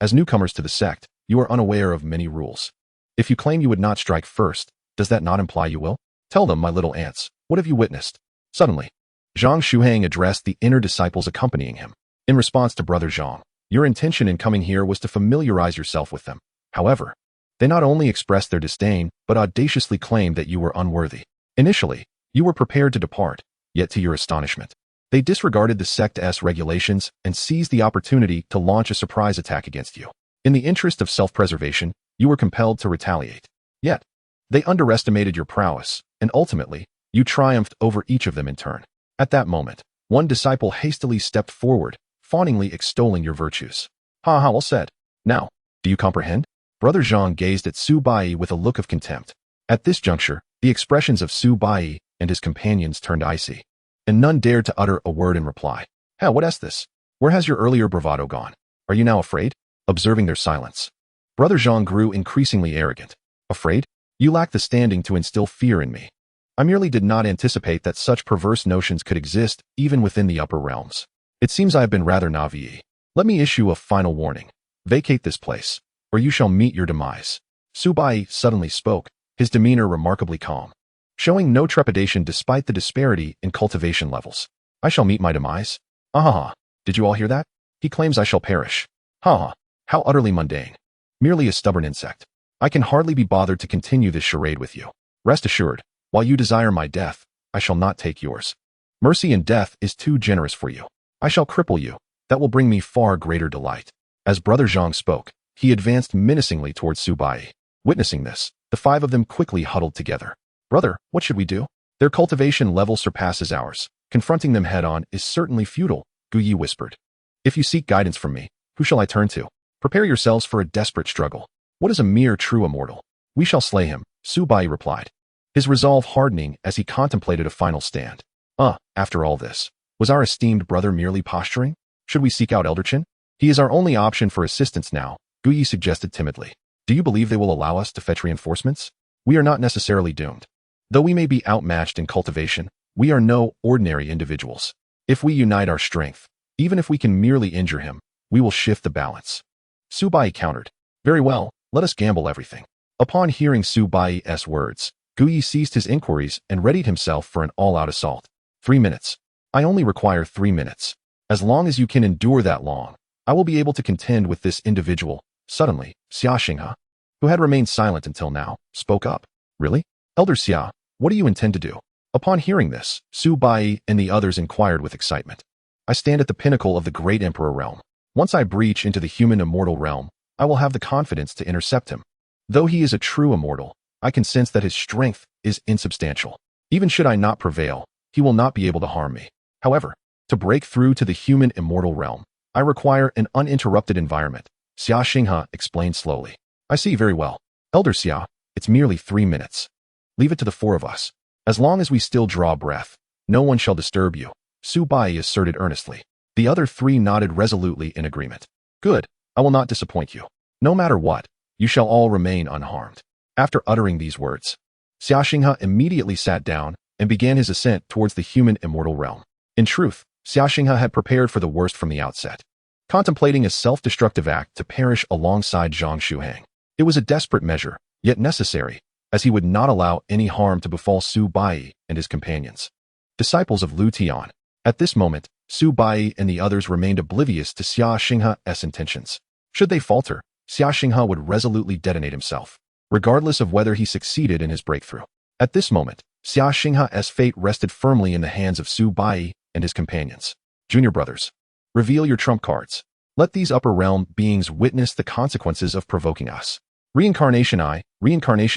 As newcomers to the sect, you are unaware of many rules. If you claim you would not strike first, does that not imply you will? Tell them, my little ants, what have you witnessed? Suddenly, Zhang Shuhang addressed the inner disciples accompanying him. In response to Brother Zhang, your intention in coming here was to familiarize yourself with them. However, they not only expressed their disdain, but audaciously claimed that you were unworthy. Initially, you were prepared to depart, yet to your astonishment, they disregarded the sect's regulations and seized the opportunity to launch a surprise attack against you. In the interest of self-preservation, you were compelled to retaliate. Yet, they underestimated your prowess, and ultimately, you triumphed over each of them in turn. At that moment, one disciple hastily stepped forward, fawningly extolling your virtues. Ha, well said. Now, do you comprehend? Brother Zhang gazed at Su Bai with a look of contempt. At this juncture, the expressions of Su Bai and his companions turned icy, and none dared to utter a word in reply. What is this? Where has your earlier bravado gone? Are you now afraid? Observing their silence, Brother Zhang grew increasingly arrogant. Afraid? You lack the standing to instill fear in me. I merely did not anticipate that such perverse notions could exist even within the upper realms. It seems I have been rather naive. Let me issue a final warning. Vacate this place, or you shall meet your demise. Su Bai suddenly spoke, his demeanor remarkably calm, showing no trepidation despite the disparity in cultivation levels. I shall meet my demise? Ah, did you all hear that? He claims I shall perish. How utterly mundane. Merely a stubborn insect. I can hardly be bothered to continue this charade with you. Rest assured, while you desire my death, I shall not take yours. Mercy in death is too generous for you. I shall cripple you. That will bring me far greater delight. As Brother Zhang spoke, he advanced menacingly towards Su Bai. Witnessing this, the five of them quickly huddled together. Brother, what should we do? Their cultivation level surpasses ours. Confronting them head-on is certainly futile, Gu Yi whispered. If you seek guidance from me, who shall I turn to? Prepare yourselves for a desperate struggle. What is a mere true immortal? We shall slay him, Su Bai replied, his resolve hardening as he contemplated a final stand. After all this, was our esteemed brother merely posturing? Should we seek out Elderchin? He is our only option for assistance now, Gu Yi suggested timidly. Do you believe they will allow us to fetch reinforcements? We are not necessarily doomed. Though we may be outmatched in cultivation, we are no ordinary individuals. If we unite our strength, even if we can merely injure him, we will shift the balance. Su Bai countered. Very well, let us gamble everything. Upon hearing Su Bai's words, Gu Yi ceased his inquiries and readied himself for an all-out assault. 3 minutes. I only require 3 minutes. As long as you can endure that long, I will be able to contend with this individual. Suddenly, Xia, who had remained silent until now, spoke up. Really? Elder Xia, what do you intend to do? Upon hearing this, Su Bai and the others inquired with excitement. I stand at the pinnacle of the great emperor realm. Once I breach into the human immortal realm, I will have the confidence to intercept him. Though he is a true immortal, I can sense that his strength is insubstantial. Even should I not prevail, he will not be able to harm me. However, to break through to the human immortal realm, I require an uninterrupted environment, Xia explained slowly. I see very well. Elder Xia, it's merely 3 minutes. Leave it to the 4 of us. As long as we still draw breath, no one shall disturb you, Su Bai asserted earnestly. The other 3 nodded resolutely in agreement. Good, I will not disappoint you. No matter what, you shall all remain unharmed. After uttering these words, Xia immediately sat down and began his ascent towards the human immortal realm. In truth, Xia had prepared for the worst from the outset, contemplating a self-destructive act to perish alongside Zhang Shuhang. It was a desperate measure, yet necessary, as he would not allow any harm to befall Su Bai and his companions. Disciples of Liutian. At this moment, Su Bai and the others remained oblivious to Xianxia's intentions. Should they falter, Xianxia would resolutely detonate himself, regardless of whether he succeeded in his breakthrough. At this moment, Xianxia's fate rested firmly in the hands of Su Bai and his companions. Junior brothers, reveal your trump cards. Let these upper realm beings witness the consequences of provoking us. Reincarnation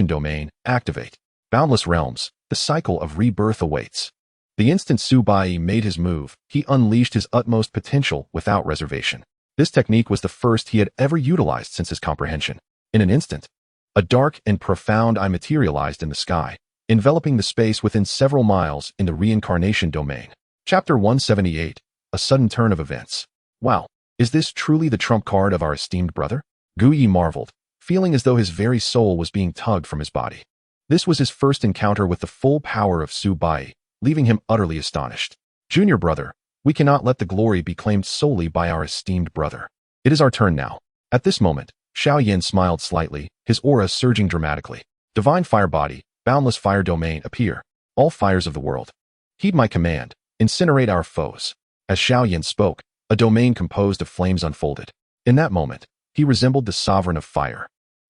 domain, activate. Boundless realms, the cycle of rebirth awaits. The instant Su Bai made his move, he unleashed his utmost potential without reservation. This technique was the first he had ever utilized since his comprehension. In an instant, A dark and profound eye materialized in the sky, enveloping the space within several miles in the reincarnation domain. Chapter 178, A Sudden Turn of Events. Wow, is this truly the trump card of our esteemed brother? Gu Yi marveled, feeling as though his very soul was being tugged from his body. This was his first encounter with the full power of Su Bai, leaving him utterly astonished. Junior brother, we cannot let the glory be claimed solely by our esteemed brother. It is our turn now. At this moment, Xiao Yin smiled slightly, his aura surging dramatically. Divine fire body, boundless fire domain appear. All fires of the world. Heed my command, incinerate our foes. As Xiao Yin spoke, a domain composed of flames unfolded. In that moment, he resembled the sovereign of fire,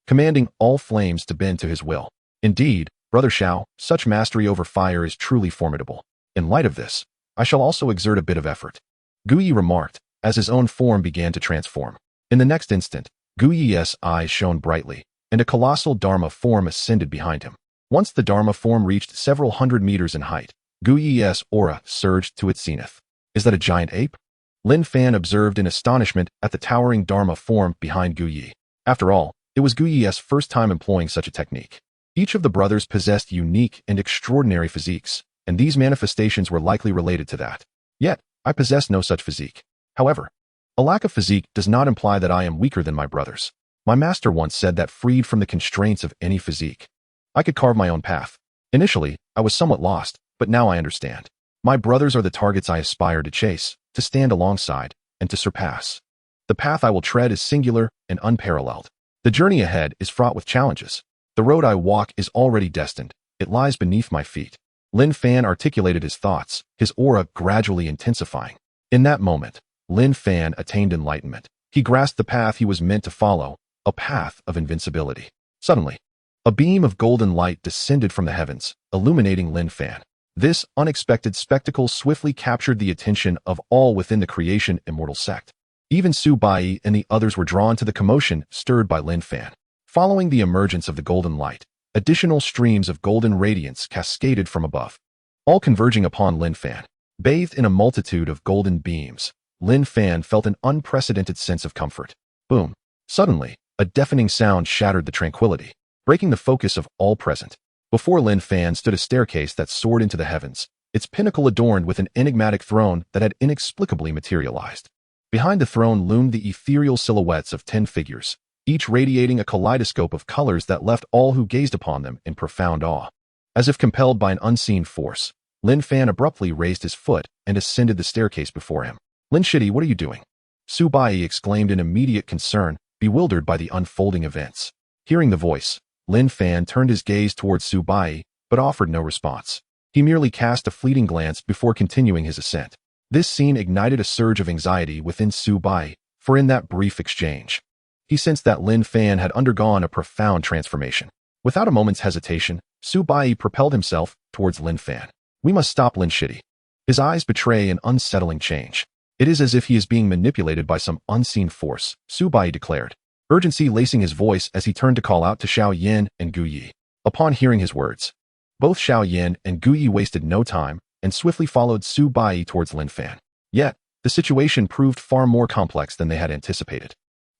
commanding all flames to bend to his will. Indeed, Brother Xiao, such mastery over fire is truly formidable. In light of this, I shall also exert a bit of effort. Gu Yi remarked, as his own form began to transform. In the next instant, Gu Yi's eyes shone brightly, and a colossal Dharma form ascended behind him. Once the Dharma form reached several hundred meters in height, Gu Yi's aura surged to its zenith. Is that a giant ape? Lin Fan observed in astonishment at the towering Dharma form behind Gu Yi. After all, it was Gu Yi's first time employing such a technique. Each of the brothers possessed unique and extraordinary physiques, and these manifestations were likely related to that. Yet, I possess no such physique. However, a lack of physique does not imply that I am weaker than my brothers. My master once said that freed from the constraints of any physique, I could carve my own path. Initially, I was somewhat lost, but now I understand. My brothers are the targets I aspire to chase, to stand alongside, and to surpass. The path I will tread is singular and unparalleled. The journey ahead is fraught with challenges. The road I walk is already destined. It lies beneath my feet. Lin Fan articulated his thoughts, his aura gradually intensifying. In that moment, Lin Fan attained enlightenment. He grasped the path he was meant to follow, a path of invincibility. Suddenly, a beam of golden light descended from the heavens, illuminating Lin Fan. This unexpected spectacle swiftly captured the attention of all within the creation immortal sect. Even Su Bai and the others were drawn to the commotion stirred by Lin Fan. Following the emergence of the golden light, additional streams of golden radiance cascaded from above, all converging upon Lin Fan. Bathed in a multitude of golden beams, Lin Fan felt an unprecedented sense of comfort. Boom! Suddenly, a deafening sound shattered the tranquility, breaking the focus of all present. Before Lin Fan stood a staircase that soared into the heavens, its pinnacle adorned with an enigmatic throne that had inexplicably materialized. Behind the throne loomed the ethereal silhouettes of 10 figures, each radiating a kaleidoscope of colors that left all who gazed upon them in profound awe. As if compelled by an unseen force, Lin Fan abruptly raised his foot and ascended the staircase before him. Lin Shidi, what are you doing? Su Bai exclaimed in immediate concern, bewildered by the unfolding events. Hearing the voice, Lin Fan turned his gaze towards Su Bai, but offered no response. He merely cast a fleeting glance before continuing his ascent. This scene ignited a surge of anxiety within Su Bai, for in that brief exchange, he sensed that Lin Fan had undergone a profound transformation. Without a moment's hesitation, Su Bai propelled himself towards Lin Fan. We must stop Lin Shidi. His eyes betray an unsettling change. It is as if he is being manipulated by some unseen force, Su Bai declared, urgency lacing his voice as he turned to call out to Xiao Yin and Gu Yi. Upon hearing his words, both Xiao Yin and Gu Yi wasted no time and swiftly followed Su Bai towards Lin Fan. Yet, the situation proved far more complex than they had anticipated.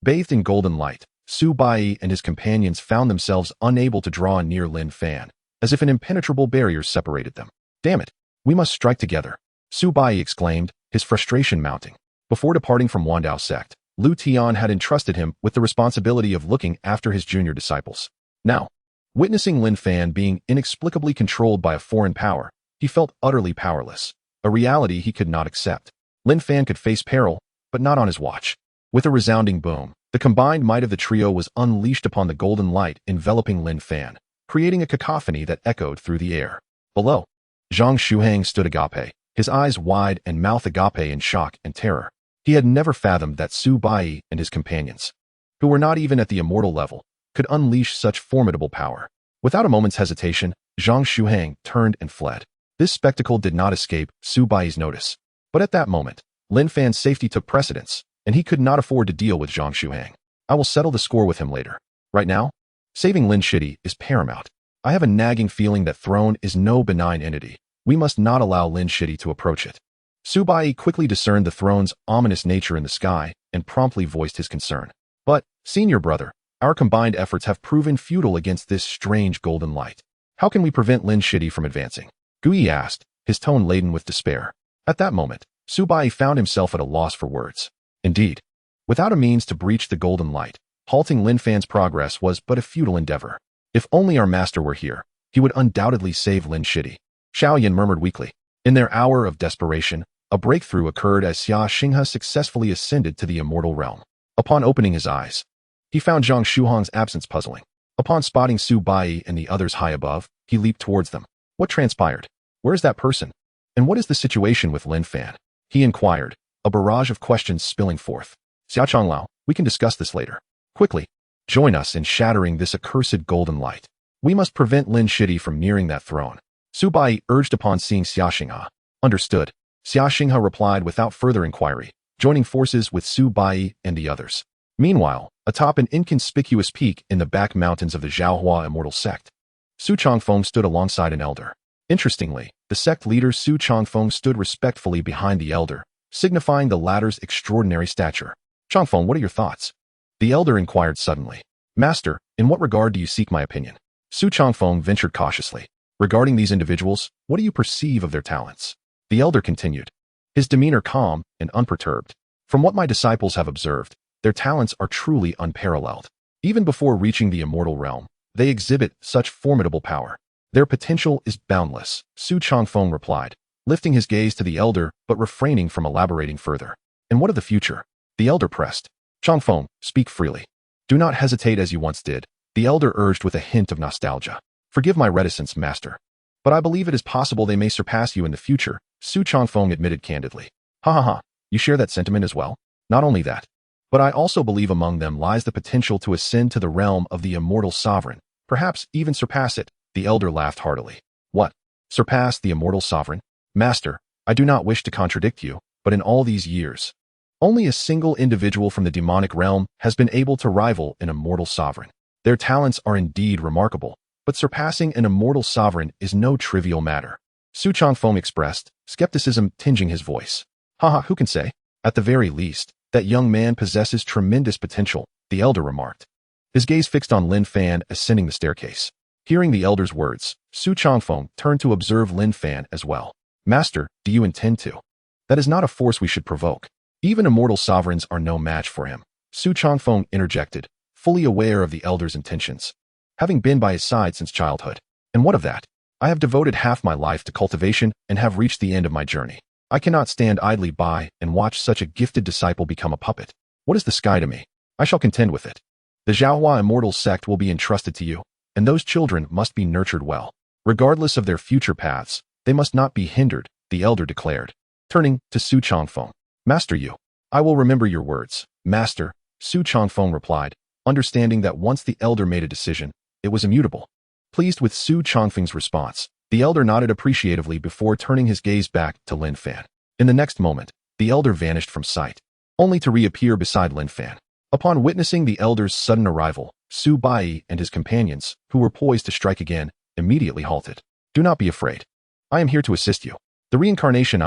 Bathed in golden light, Su Bai and his companions found themselves unable to draw near Lin Fan, as if an impenetrable barrier separated them. Damn it, we must strike together, Su Bai exclaimed, his frustration mounting. Before departing from Dao Sect, Liutian had entrusted him with the responsibility of looking after his junior disciples. Now, witnessing Lin Fan being inexplicably controlled by a foreign power, he felt utterly powerless, a reality he could not accept. Lin Fan could face peril, but not on his watch. With a resounding boom, the combined might of the trio was unleashed upon the golden light enveloping Lin Fan, creating a cacophony that echoed through the air. Below, Zhang Shuhang stood agape, his eyes wide and mouth agape in shock and terror. He had never fathomed that Su Bai and his companions, who were not even at the immortal level, could unleash such formidable power. Without a moment's hesitation, Zhang Shuhang turned and fled. This spectacle did not escape Su Bai's notice. But at that moment, Lin Fan's safety took precedence, and he could not afford to deal with Zhang Shuhang. I will settle the score with him later. Right now, saving Lin Shidi is paramount. I have a nagging feeling that throne is no benign entity. We must not allow Lin Shidi to approach it. Su Bai quickly discerned the throne's ominous nature in the sky and promptly voiced his concern. But, senior brother, Our combined efforts have proven futile against this strange golden light. How can we prevent Lin Shidi from advancing? Gui asked, his tone laden with despair. At that moment, Su Bai found himself at a loss for words. Indeed, without a means to breach the golden light, halting Lin Fan's progress was but a futile endeavor. If only our master were here, he would undoubtedly save Lin Shidi. Xiaoyan murmured weakly. In their hour of desperation, a breakthrough occurred as Xia successfully ascended to the immortal realm. Upon opening his eyes, he found Zhang Shuhong's absence puzzling. Upon spotting Su Bai and the others high above, he leaped towards them. What transpired? Where is that person? And what is the situation with Lin Fan? He inquired, a barrage of questions spilling forth. Xiao Changlao, we can discuss this later. Quickly, join us in shattering this accursed golden light. We must prevent Lin Shidi from nearing that throne. Su Bai urged upon seeing Xianxia. Understood. Xianxia replied without further inquiry, joining forces with Su Bai and the others. Meanwhile, atop an inconspicuous peak in the back mountains of the Zhaohua Immortal Sect, Su Changfeng stood alongside an elder. Interestingly, the sect leader Su Changfeng stood respectfully behind the elder, signifying the latter's extraordinary stature. Changfeng, what are your thoughts? The elder inquired suddenly. Master, in what regard do you seek my opinion? Su Changfeng ventured cautiously. Regarding these individuals, what do you perceive of their talents? The elder continued, his demeanor calm and unperturbed. From what my disciples have observed, their talents are truly unparalleled. Even before reaching the immortal realm, they exhibit such formidable power. Their potential is boundless, Su Changfeng replied, lifting his gaze to the elder but refraining from elaborating further. And what of the future? The elder pressed. Changfeng, speak freely. Do not hesitate as you once did, the elder urged with a hint of nostalgia. Forgive my reticence, master. But I believe it is possible they may surpass you in the future, Su Changfeng admitted candidly. Ha ha ha, you share that sentiment as well? Not only that, but I also believe among them lies the potential to ascend to the realm of the immortal sovereign, perhaps even surpass it, the elder laughed heartily. What? Surpass the immortal sovereign? Master, I do not wish to contradict you, but in all these years, only a single individual from the demonic realm has been able to rival an immortal sovereign. Their talents are indeed remarkable, but surpassing an immortal sovereign is no trivial matter. Su Changfeng expressed, skepticism tinging his voice. Haha, who can say? At the very least, that young man possesses tremendous potential, the elder remarked. His gaze fixed on Lin Fan ascending the staircase. Hearing the elder's words, Su Changfeng turned to observe Lin Fan as well. Master, do you intend to? That is not a force we should provoke. Even immortal sovereigns are no match for him. Su Changfeng interjected, fully aware of the elder's intentions. Having been by his side since childhood. And what of that? I have devoted half my life to cultivation and have reached the end of my journey. I cannot stand idly by and watch such a gifted disciple become a puppet. What is the sky to me? I shall contend with it. The Zhaohua Immortal Sect will be entrusted to you, and those children must be nurtured well. Regardless of their future paths, they must not be hindered, the elder declared. Turning to Su Changfeng. Master you. I will remember your words. Master, Su Changfeng replied, understanding that once the elder made a decision, it was immutable. Pleased with Su Changfeng's response, the elder nodded appreciatively before turning his gaze back to Lin Fan. In the next moment, the elder vanished from sight, only to reappear beside Lin Fan. Upon witnessing the elder's sudden arrival, Su Bai and his companions, who were poised to strike again, immediately halted. Do not be afraid. I am here to assist you. The reincarnation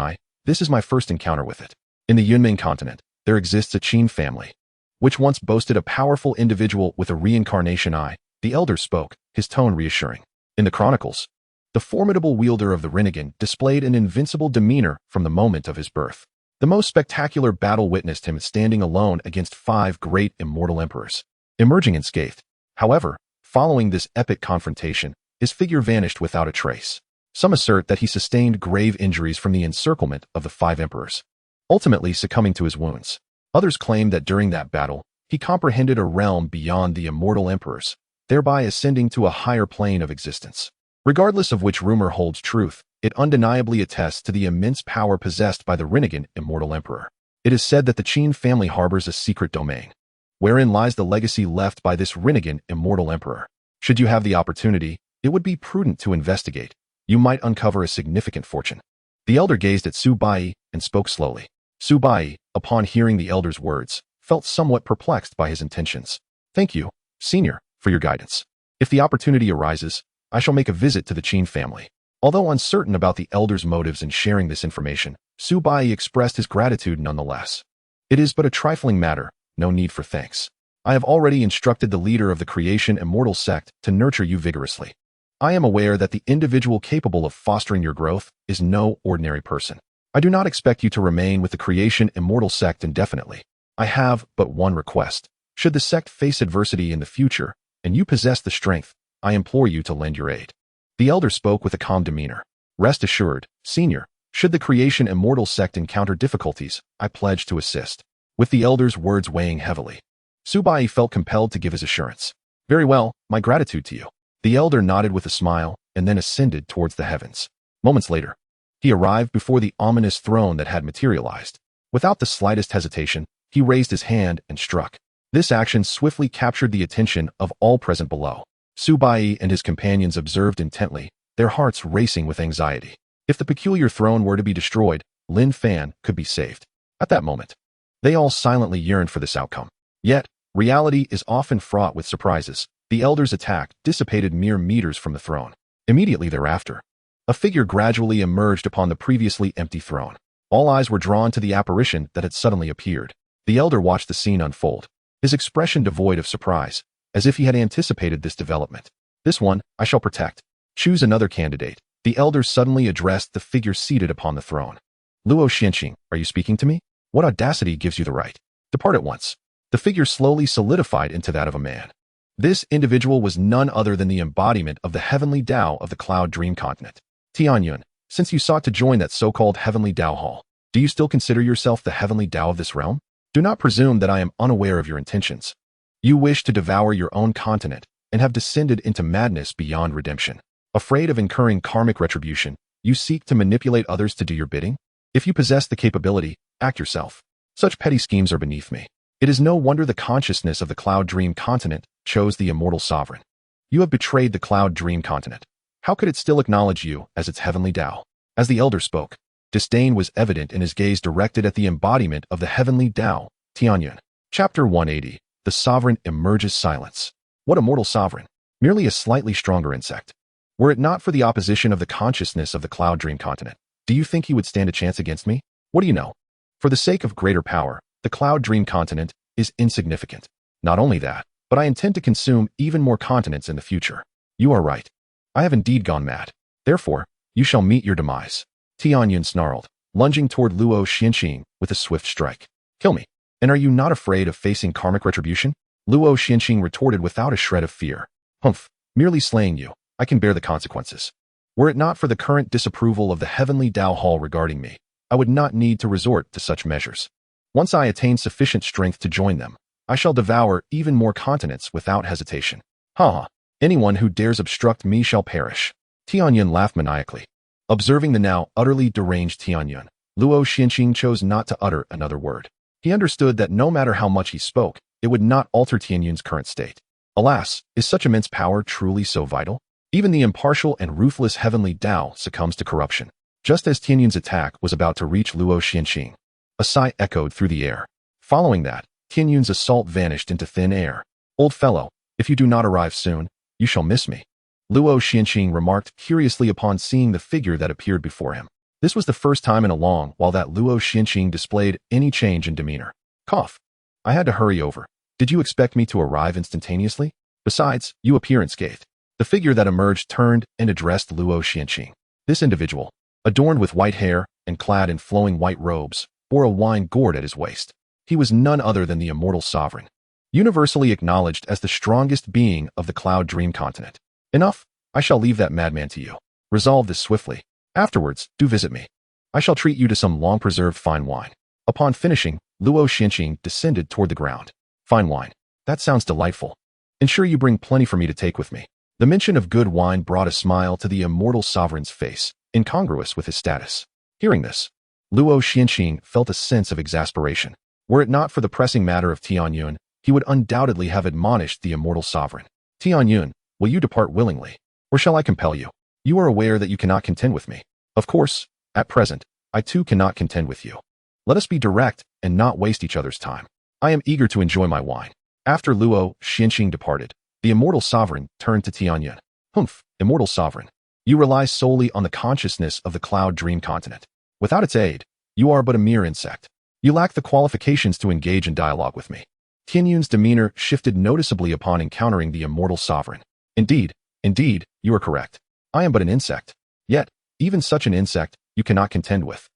this is my first encounter with it. In the Yunming continent, there exists a Qin family, which once boasted a powerful individual with a reincarnation the elder spoke, his tone reassuring. In the chronicles, the formidable wielder of the Rinnegan displayed an invincible demeanor from the moment of his birth. The most spectacular battle witnessed him standing alone against 5 great immortal emperors, emerging unscathed. However, following this epic confrontation, his figure vanished without a trace. Some assert that he sustained grave injuries from the encirclement of the 5 emperors, ultimately succumbing to his wounds. Others claim that during that battle, he comprehended a realm beyond the immortal emperors, thereby ascending to a higher plane of existence. Regardless of which rumor holds truth, it undeniably attests to the immense power possessed by the Rinnegan immortal emperor. It is said that the Qin family harbors a secret domain, wherein lies the legacy left by this Rinnegan immortal emperor. Should you have the opportunity, it would be prudent to investigate. You might uncover a significant fortune. The elder gazed at Su Bai and spoke slowly. Su Bai, upon hearing the elder's words, felt somewhat perplexed by his intentions. Thank you, senior, for your guidance. If the opportunity arises, I shall make a visit to the Qin family. Although uncertain about the elder's motives in sharing this information, Su Bai expressed his gratitude nonetheless. It is but a trifling matter, no need for thanks. I have already instructed the leader of the Creation Immortal Sect to nurture you vigorously. I am aware that the individual capable of fostering your growth is no ordinary person. I do not expect you to remain with the Creation Immortal Sect indefinitely. I have but one request. Should the sect face adversity in the future, and you possess the strength, I implore you to lend your aid. The elder spoke with a calm demeanor. Rest assured, Senior, should the Creation Immortal Sect encounter difficulties, I pledge to assist. With the elder's words weighing heavily, Subai felt compelled to give his assurance. Very well, my gratitude to you. The elder nodded with a smile and then ascended towards the heavens. Moments later, he arrived before the ominous throne that had materialized. Without the slightest hesitation, he raised his hand and struck. This action swiftly captured the attention of all present below. Subai and his companions observed intently, their hearts racing with anxiety. If the peculiar throne were to be destroyed, Lin Fan could be saved. At that moment, they all silently yearned for this outcome. Yet, reality is often fraught with surprises. The elder's attack dissipated mere meters from the throne. Immediately thereafter, a figure gradually emerged upon the previously empty throne. All eyes were drawn to the apparition that had suddenly appeared. The elder watched the scene unfold, his expression devoid of surprise, as if he had anticipated this development. This one, I shall protect. Choose another candidate. The elder suddenly addressed the figure seated upon the throne. Luo Xianxing, are you speaking to me? What audacity gives you the right? Depart at once. The figure slowly solidified into that of a man. This individual was none other than the embodiment of the heavenly Dao of the Cloud Dream Continent. Tianyun, since you sought to join that so-called heavenly Dao hall, do you still consider yourself the heavenly Dao of this realm? Do not presume that I am unaware of your intentions. You wish to devour your own continent and have descended into madness beyond redemption. Afraid of incurring karmic retribution, you seek to manipulate others to do your bidding? If you possess the capability, act yourself. Such petty schemes are beneath me. It is no wonder the consciousness of the Cloud Dream Continent chose the immortal sovereign. You have betrayed the Cloud Dream Continent. How could it still acknowledge you as its heavenly Dao? As the elder spoke, disdain was evident in his gaze directed at the embodiment of the heavenly Dao, Tianyun. Chapter 180. The sovereign emerges silence. What immortal sovereign? Merely a slightly stronger insect. Were it not for the opposition of the consciousness of the Cloud Dream Continent, do you think he would stand a chance against me? What do you know? For the sake of greater power, the Cloud Dream Continent is insignificant. Not only that, but I intend to consume even more continents in the future. You are right. I have indeed gone mad. Therefore, you shall meet your demise. Tianyun snarled, lunging toward Luo Xianxing with a swift strike. Kill me. And are you not afraid of facing karmic retribution? Luo Xianxing retorted without a shred of fear. Humph, merely slaying you, I can bear the consequences. Were it not for the current disapproval of the heavenly Dao Hall regarding me, I would not need to resort to such measures. Once I attain sufficient strength to join them, I shall devour even more continents without hesitation. Ha! Anyone who dares obstruct me shall perish. Tianyun laughed maniacally. Observing the now utterly deranged Tianyun, Luo Xianxing chose not to utter another word. He understood that no matter how much he spoke, it would not alter Tianyun's current state. Alas, is such immense power truly so vital? Even the impartial and ruthless heavenly Dao succumbs to corruption. Just as Tianyun's attack was about to reach Luo Xianxing, a sigh echoed through the air. Following that, Tianyun's assault vanished into thin air. Old fellow, if you do not arrive soon, you shall miss me. Luo Xianxing remarked curiously upon seeing the figure that appeared before him. This was the first time in a long while that Luo Xianxing displayed any change in demeanor. Cough. I had to hurry over. Did you expect me to arrive instantaneously? Besides, you appear unscathed. The figure that emerged turned and addressed Luo Xianxing. This individual, adorned with white hair and clad in flowing white robes, bore a wine gourd at his waist. He was none other than the immortal sovereign, universally acknowledged as the strongest being of the Cloud Dream Continent. Enough, I shall leave that madman to you. Resolve this swiftly. Afterwards, do visit me. I shall treat you to some long-preserved fine wine. Upon finishing, Luo Xianxing descended toward the ground. Fine wine. That sounds delightful. Ensure you bring plenty for me to take with me. The mention of good wine brought a smile to the immortal sovereign's face, incongruous with his status. Hearing this, Luo Xianxing felt a sense of exasperation. Were it not for the pressing matter of Tianyun, he would undoubtedly have admonished the immortal sovereign. Tianyun, will you depart willingly, or shall I compel you? You are aware that you cannot contend with me. Of course, at present, I too cannot contend with you. Let us be direct and not waste each other's time. I am eager to enjoy my wine. After Luo Xianxing departed, the immortal sovereign turned to Tianyun. Humph, immortal sovereign. You rely solely on the consciousness of the Cloud Dream Continent. Without its aid, you are but a mere insect. You lack the qualifications to engage in dialogue with me. Tianyun's demeanor shifted noticeably upon encountering the immortal sovereign. Indeed, you are correct. I am but an insect. Yet, even such an insect, you cannot contend with.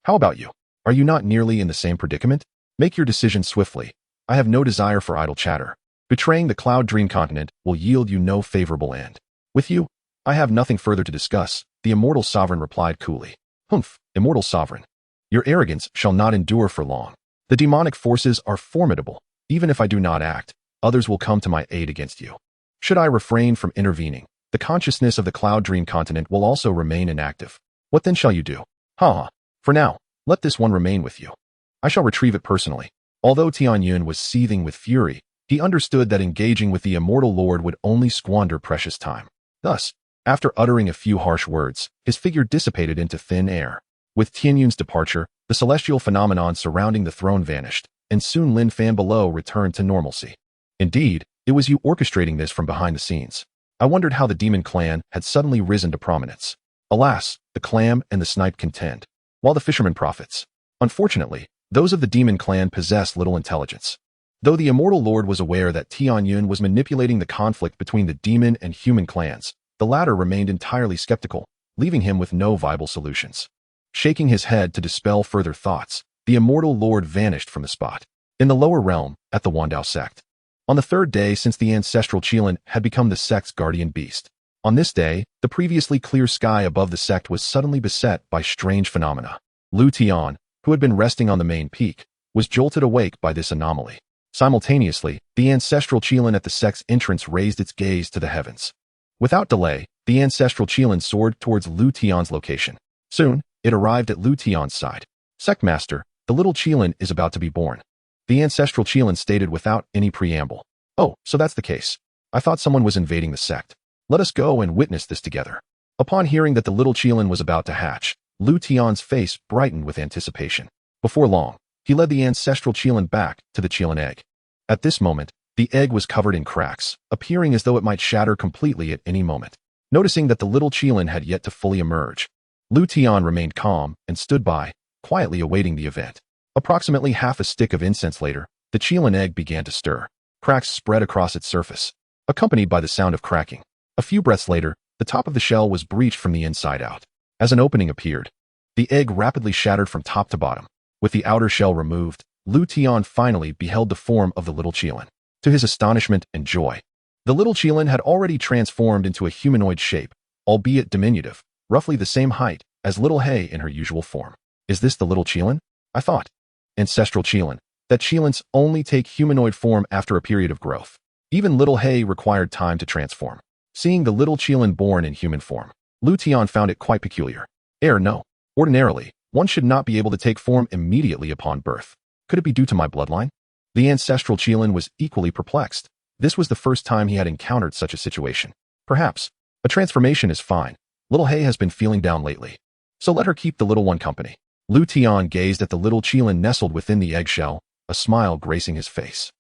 How about you? Are you not nearly in the same predicament? Make your decision swiftly. I have no desire for idle chatter. Betraying the Cloud Dream Continent will yield you no favorable end. With you, I have nothing further to discuss, the immortal sovereign replied coolly. Humph, immortal sovereign. Your arrogance shall not endure for long. The demonic forces are formidable. Even if I do not act, others will come to my aid against you. Should I refrain from intervening, the consciousness of the Cloud Dream Continent will also remain inactive. What then shall you do? For now, let this one remain with you. I shall retrieve it personally. Although Tianyun was seething with fury, he understood that engaging with the immortal lord would only squander precious time. Thus, after uttering a few harsh words, his figure dissipated into thin air. With Tianyun's departure, the celestial phenomenon surrounding the throne vanished, and soon Lin Fan below returned to normalcy. Indeed, it was you orchestrating this from behind the scenes. I wondered how the demon clan had suddenly risen to prominence. Alas, the clam and the snipe contend, while the fisherman profits. Unfortunately, those of the demon clan possess little intelligence. Though the immortal lord was aware that Tianyun was manipulating the conflict between the demon and human clans, the latter remained entirely skeptical, leaving him with no viable solutions. Shaking his head to dispel further thoughts, the immortal lord vanished from the spot. In the lower realm, at the Liutian sect. On the third day since the ancestral Qilan had become the sect's guardian beast. On this day, the previously clear sky above the sect was suddenly beset by strange phenomena. Liutian, who had been resting on the main peak, was jolted awake by this anomaly. Simultaneously, the ancestral Qilan at the sect's entrance raised its gaze to the heavens. Without delay, the ancestral Qilan soared towards Liutian's location. Soon, it arrived at Liutian's side. Sectmaster, the little Qilan is about to be born. The ancestral Qilan stated without any preamble. Oh, so that's the case. I thought someone was invading the sect. Let us go and witness this together. Upon hearing that the little Qilan was about to hatch, Liutian's face brightened with anticipation. Before long, he led the ancestral Qilan back to the Qilan egg. At this moment, the egg was covered in cracks, appearing as though it might shatter completely at any moment. Noticing that the little Qilan had yet to fully emerge, Liutian remained calm and stood by, quietly awaiting the event. Approximately half a stick of incense later, the Qilan egg began to stir. Cracks spread across its surface, accompanied by the sound of cracking. A few breaths later, the top of the shell was breached from the inside out. As an opening appeared, the egg rapidly shattered from top to bottom. With the outer shell removed, Liutian finally beheld the form of the little Qilan. To his astonishment and joy, the little Qilan had already transformed into a humanoid shape, albeit diminutive, roughly the same height as little Hay in her usual form. Is this the little Qilan? I thought. Ancestral Qilan. That Qilans only take humanoid form after a period of growth. Even little Hay required time to transform. Seeing the little Qilan born in human form, Liutian found it quite peculiar. No. Ordinarily, one should not be able to take form immediately upon birth. Could it be due to my bloodline? The ancestral Qilan was equally perplexed. This was the first time he had encountered such a situation. Perhaps. A transformation is fine. Little Hay has been feeling down lately, so let her keep the little one company. Liutian gazed at the little Qilan nestled within the eggshell, a smile gracing his face.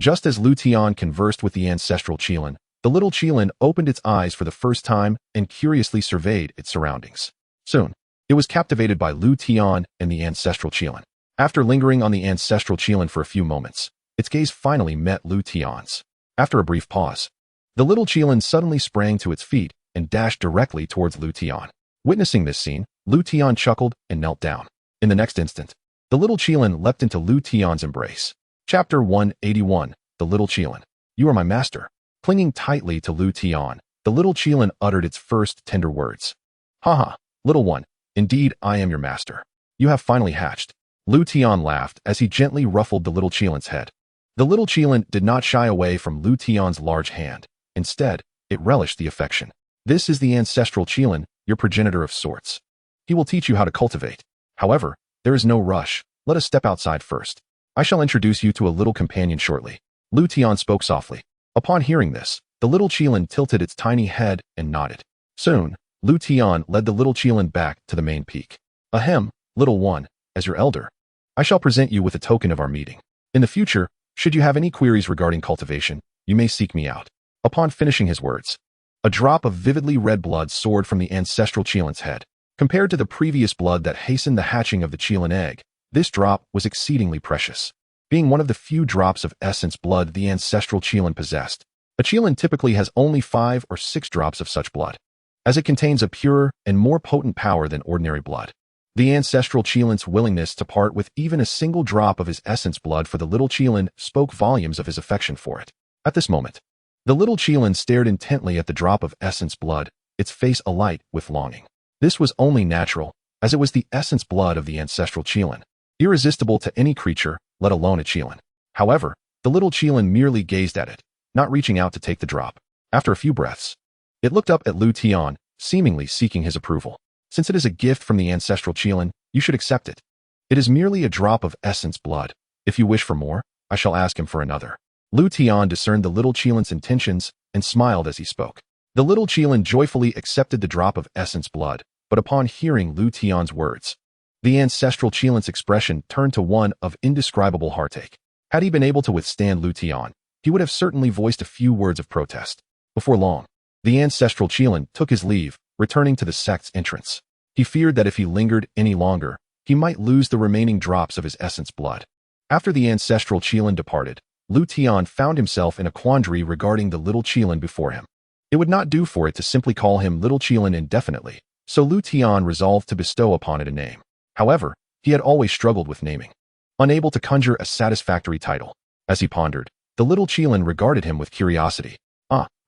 Just as Liutian conversed with the ancestral Qilan, the little Qilan opened its eyes for the first time and curiously surveyed its surroundings. Soon, it was captivated by Liutian and the ancestral Qilan. After lingering on the ancestral Qilan for a few moments, its gaze finally met Liutian's. After a brief pause, the little Qilan suddenly sprang to its feet and dashed directly towards Liutian. Witnessing this scene, Liutian chuckled and knelt down. In the next instant, the little Qilan leapt into Liutian's embrace. Chapter 181, The Little Qilan. You are my master. Clinging tightly to Liutian, the little Qilan uttered its first tender words. Haha, little one, indeed I am your master. You have finally hatched. Liutian laughed as he gently ruffled the little Qilan's head. The little Qilan did not shy away from Liutian's large hand. Instead, it relished the affection. This is the ancestral Qilan, your progenitor of sorts. He will teach you how to cultivate. However, there is no rush. Let us step outside first. I shall introduce you to a little companion shortly. Liutian spoke softly. Upon hearing this, the little Qilan tilted its tiny head and nodded. Soon, Liutian led the little Qilan back to the main peak. Ahem, little one, as your elder, I shall present you with a token of our meeting. In the future, should you have any queries regarding cultivation, you may seek me out. Upon finishing his words, a drop of vividly red blood soared from the ancestral Qilan's head. Compared to the previous blood that hastened the hatching of the Qilan egg, this drop was exceedingly precious. being one of the few drops of essence blood the ancestral xian possessed. A xian typically has only 5 or 6 drops of such blood, as it contains a purer and more potent power than ordinary blood. The ancestral xian's willingness to part with even a single drop of his essence blood for the little xian spoke volumes of his affection for it. At this moment, the little xian stared intently at the drop of essence blood, its face alight with longing. This was only natural, as it was the essence blood of the ancestral xian, irresistible to any creature, let alone a xian. However, the little xian merely gazed at it, not reaching out to take the drop. After a few breaths, it looked up at Liutian, seemingly seeking his approval. Since it is a gift from the ancestral xian, you should accept it. It is merely a drop of essence blood. If you wish for more, I shall ask him for another. Liutian discerned the little xian's intentions and smiled as he spoke. The little xian joyfully accepted the drop of essence blood, but upon hearing Liutian's words, the ancestral xian's expression turned to one of indescribable heartache. Had he been able to withstand Liutian, he would have certainly voiced a few words of protest. Before long, the ancestral xian took his leave, returning to the sect's entrance. He feared that if he lingered any longer, he might lose the remaining drops of his essence blood. After the ancestral xian departed, Liutian found himself in a quandary regarding the little xian before him. It would not do for it to simply call him little xian indefinitely, so Liutian resolved to bestow upon it a name. However, he had always struggled with naming, unable to conjure a satisfactory title. As he pondered, the little xian regarded him with curiosity.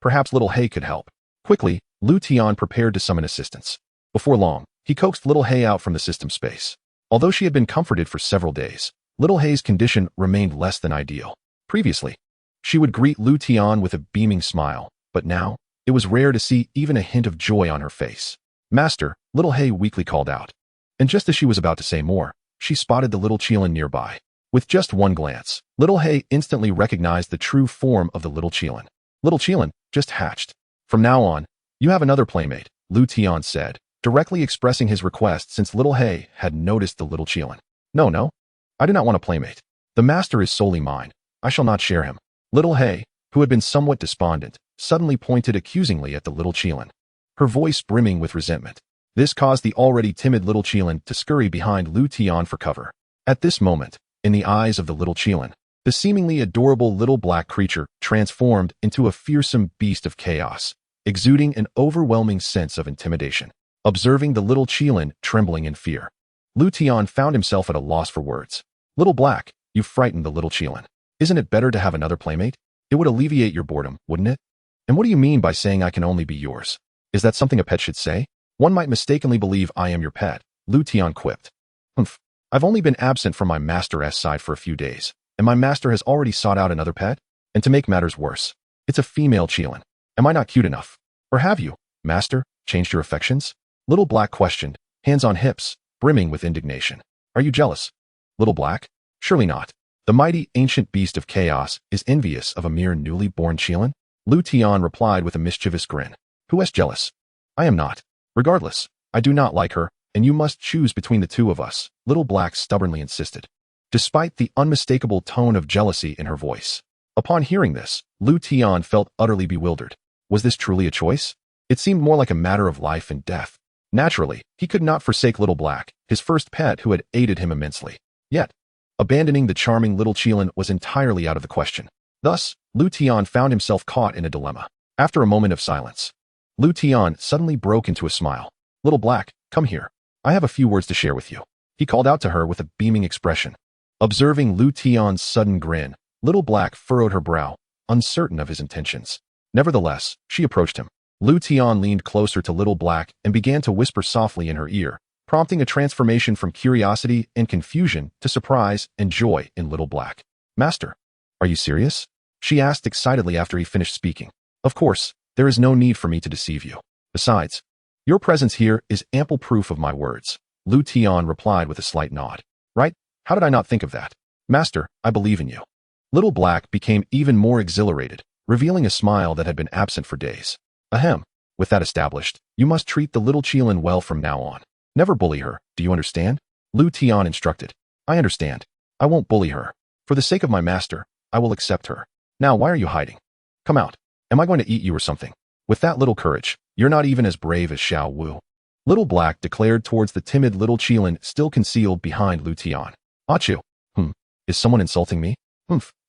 Perhaps little Hay could help. Quickly, Liutian prepared to summon assistance. Before long, he coaxed little Hay out from the system space. Although she had been comforted for several days, little Hay's condition remained less than ideal. Previously, she would greet Liutian with a beaming smile, but now, it was rare to see even a hint of joy on her face. "Master," little Hay weakly called out. And just as she was about to say more, she spotted the little xian nearby. With just one glance, little Hay instantly recognized the true form of the little xian. "Little xian, just hatched. From now on, you have another playmate," Liutian said, directly expressing his request since little Hay had noticed the little xian. No, I do not want a playmate. The master is solely mine. I shall not share him." Little Hay, who had been somewhat despondent, suddenly pointed accusingly at the little xian, her voice brimming with resentment. This caused the already timid little xian to scurry behind Liutian for cover. At this moment, in the eyes of the little xian, the seemingly adorable little black creature transformed into a fearsome beast of chaos, exuding an overwhelming sense of intimidation. Observing the little xian trembling in fear, Liutian found himself at a loss for words. "Little Black, you frightened the little xian. Isn't it better to have another playmate? It would alleviate your boredom, wouldn't it? And what do you mean by saying I can only be yours? Is that something a pet should say? One might mistakenly believe I am your pet," Liutian quipped. "Humph, I've only been absent from my master's side for a few days, and my master has already sought out another pet? And to make matters worse, it's a female xian. Am I not cute enough? Or have you, master, changed your affections?" Little Black questioned, hands on hips, brimming with indignation. "Are you jealous, Little Black? Surely not. The mighty ancient beast of chaos is envious of a mere newly born xian?" Liutian replied with a mischievous grin. "Who is jealous? I am not. Regardless, I do not like her, and you must choose between the two of us," Little Black stubbornly insisted, despite the unmistakable tone of jealousy in her voice. Upon hearing this, Liutian felt utterly bewildered. Was this truly a choice? It seemed more like a matter of life and death. Naturally, he could not forsake Little Black, his first pet who had aided him immensely. Yet, abandoning the charming little xian was entirely out of the question. Thus, Liutian found himself caught in a dilemma. After a moment of silence, Liutian suddenly broke into a smile. "Little Black, come here. I have a few words to share with you," he called out to her with a beaming expression. Observing Liutian's sudden grin, Little Black furrowed her brow, uncertain of his intentions. Nevertheless, she approached him. Liutian leaned closer to Little Black and began to whisper softly in her ear, prompting a transformation from curiosity and confusion to surprise and joy in Little Black. "Master, are you serious?" she asked excitedly after he finished speaking. "Of course, there is no need for me to deceive you. Besides, your presence here is ample proof of my words," Liutian replied with a slight nod. "Right? How did I not think of that? Master, I believe in you." Little Black became even more exhilarated, revealing a smile that had been absent for days. "Ahem. With that established, you must treat the little xian well from now on. Never bully her, do you understand?" Liutian instructed. "I understand. I won't bully her. For the sake of my master, I will accept her. Now why are you hiding? Come out. Am I going to eat you or something? With that little courage, you're not even as brave as Xiao Wu." Little Black declared towards the timid little xian still concealed behind Liutian. "Achu. Is someone insulting me?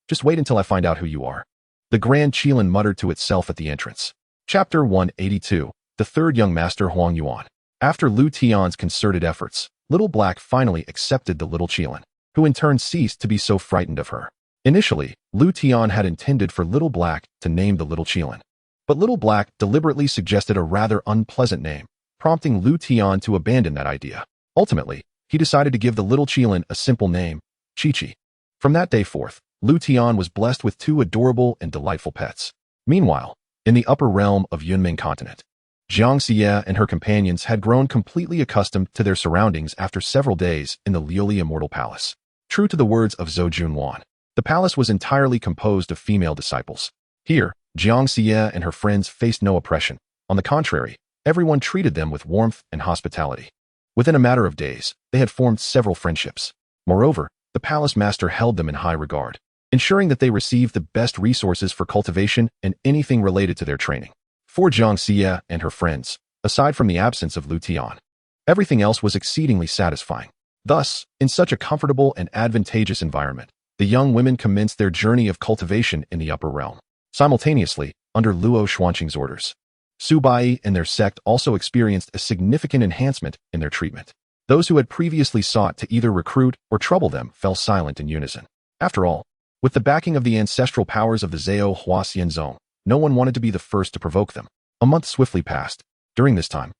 Just wait until I find out who you are. The Grand Qilin muttered to itself at the entrance. Chapter 182. The Third Young Master Huang Yuan. After Liutian's concerted efforts, Little Black finally accepted the little Qilin, who in turn ceased to be so frightened of her. Initially, Liutian had intended for Little Black to name the little Qilin, but Little Black deliberately suggested a rather unpleasant name, prompting Liutian to abandon that idea. Ultimately, he decided to give the little Qilin a simple name, Chi-Chi. From that day forth, Liutian was blessed with two adorable and delightful pets. Meanwhile, in the upper realm of Yunming continent, Xianxia and her companions had grown completely accustomed to their surroundings after several days in the Liuli Immortal Palace. True to the words of Zhou Junwan, the palace was entirely composed of female disciples. Here, Xianxia and her friends faced no oppression. On the contrary, everyone treated them with warmth and hospitality. Within a matter of days, they had formed several friendships. Moreover, the palace master held them in high regard, ensuring that they received the best resources for cultivation and anything related to their training. For Xianxia and her friends, aside from the absence of Liutian, everything else was exceedingly satisfying. Thus, in such a comfortable and advantageous environment, the young women commenced their journey of cultivation in the upper realm. Simultaneously, under Luo Xuanqing's orders, Su Bai and their sect also experienced a significant enhancement in their treatment. Those who had previously sought to either recruit or trouble them fell silent in unison. After all, with the backing of the ancestral powers of the Zhao Huaxian Zone, no one wanted to be the first to provoke them. A month swiftly passed. During this time,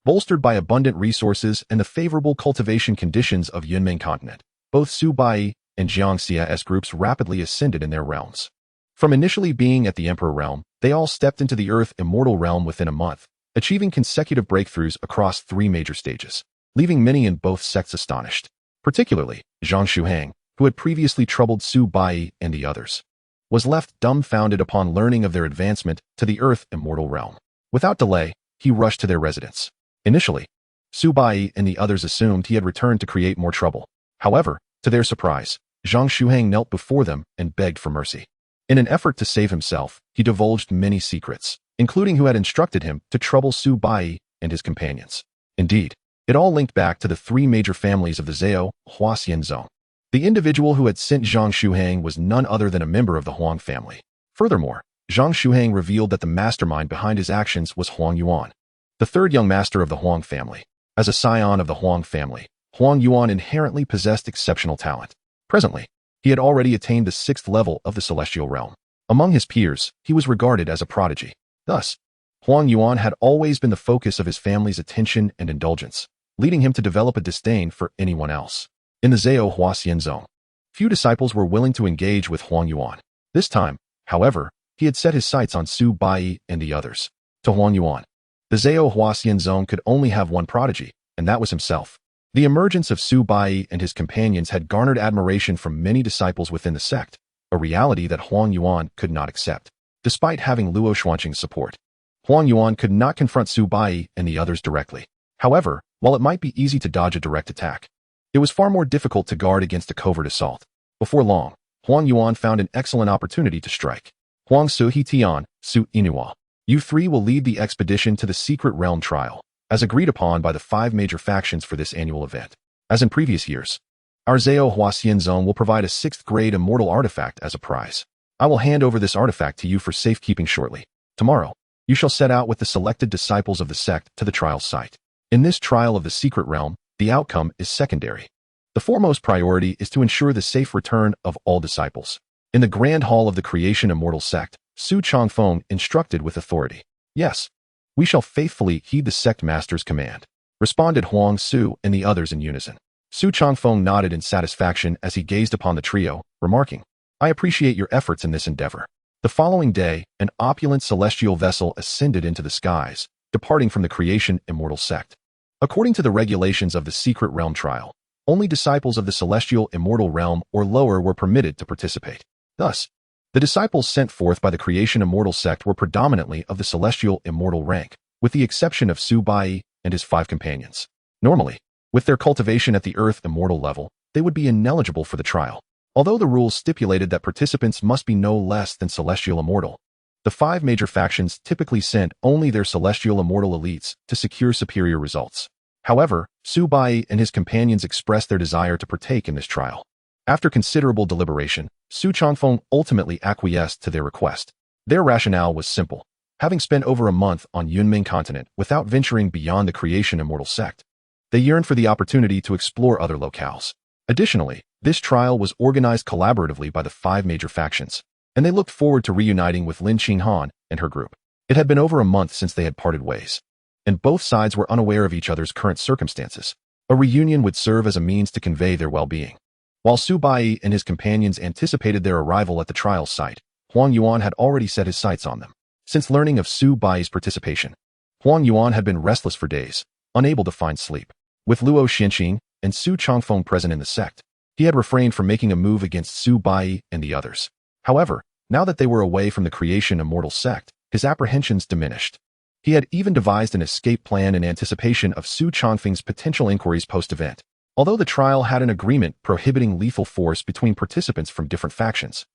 bolstered by abundant resources and the favorable cultivation conditions of Yunming continent, both Su Bai and Xianxia's groups rapidly ascended in their realms. From initially being at the Emperor realm, they all stepped into the Earth Immortal realm within a month, achieving consecutive breakthroughs across 3 major stages, leaving many in both sects astonished. Particularly, Zhang Shuhang, who had previously troubled Su Bai and the others, was left dumbfounded upon learning of their advancement to the Earth Immortal realm. Without delay, he rushed to their residence. Initially, Su Bai and the others assumed he had returned to create more trouble. However, to their surprise, Zhang Shuhang knelt before them and begged for mercy. In an effort to save himself, he divulged many secrets, including who had instructed him to trouble Su Bai and his companions. Indeed, it all linked back to the 3 major families of the Zhao Huaxian Zone. The individual who had sent Zhang Shuhang was none other than a member of the Huang family. Furthermore, Zhang Shuhang revealed that the mastermind behind his actions was Huang Yuan, the 3rd young master of the Huang family. As a scion of the Huang family, Huang Yuan inherently possessed exceptional talent. Presently, he had already attained the 6th level of the celestial realm. Among his peers, he was regarded as a prodigy. Thus, Huang Yuan had always been the focus of his family's attention and indulgence, leading him to develop a disdain for anyone else. In the Zhao Huaxian Zone, few disciples were willing to engage with Huang Yuan. This time, however, he had set his sights on Su Bai and the others. To Huang Yuan, the Zhao Huaxian Zone could only have one prodigy, and that was himself. The emergence of Su Bai and his companions had garnered admiration from many disciples within the sect, a reality that Huang Yuan could not accept. Despite having Luo Xuanqing's support, Huang Yuan could not confront Su Bai and the others directly. However, while it might be easy to dodge a direct attack, it was far more difficult to guard against a covert assault. Before long, Huang Yuan found an excellent opportunity to strike. Huang Su He Tian, Su Inua. You 3 will lead the expedition to the Secret Realm Trial, as agreed upon by the 5 major factions for this annual event. As in previous years, our Zhao Huaxian Zone will provide a 6th grade immortal artifact as a prize. I will hand over this artifact to you for safekeeping shortly. Tomorrow, you shall set out with the selected disciples of the sect to the trial site. In this trial of the secret realm, the outcome is secondary. The foremost priority is to ensure the safe return of all disciples. In the Grand Hall of the Creation Immortal Sect, Su Changfeng instructed with authority. Yes, we shall faithfully heed the sect master's command, responded Huang Su and the others in unison. Su Changfeng nodded in satisfaction as he gazed upon the trio, remarking, I appreciate your efforts in this endeavor. The following day, an opulent celestial vessel ascended into the skies, departing from the Creation Immortal Sect. According to the regulations of the Secret Realm Trial, only disciples of the Celestial Immortal Realm or lower were permitted to participate. Thus, the disciples sent forth by the Creation Immortal Sect were predominantly of the Celestial Immortal rank, with the exception of Su Bai and his 5 companions. Normally, with their cultivation at the Earth Immortal level, they would be ineligible for the trial. Although the rules stipulated that participants must be no less than Celestial Immortal, the 5 major factions typically sent only their Celestial Immortal elites to secure superior results. However, Su Bai and his companions expressed their desire to partake in this trial. After considerable deliberation, Su Changfeng ultimately acquiesced to their request. Their rationale was simple. Having spent over a month on Yunming continent without venturing beyond the creation immortal sect, they yearned for the opportunity to explore other locales. Additionally, this trial was organized collaboratively by the 5 major factions, and they looked forward to reuniting with Lin Qinghan and her group. It had been over a month since they had parted ways, and both sides were unaware of each other's current circumstances. A reunion would serve as a means to convey their well-being. While Su Bai and his companions anticipated their arrival at the trial site, Huang Yuan had already set his sights on them. Since learning of Su Bai's participation, Huang Yuan had been restless for days, unable to find sleep. With Luo Xianxing and Su Changfeng present in the sect, he had refrained from making a move against Su Bai and the others. However, now that they were away from the creation immortal sect, his apprehensions diminished. He had even devised an escape plan in anticipation of Su Changfeng's potential inquiries post-event. Although the trial had an agreement prohibiting lethal force between participants from different factions,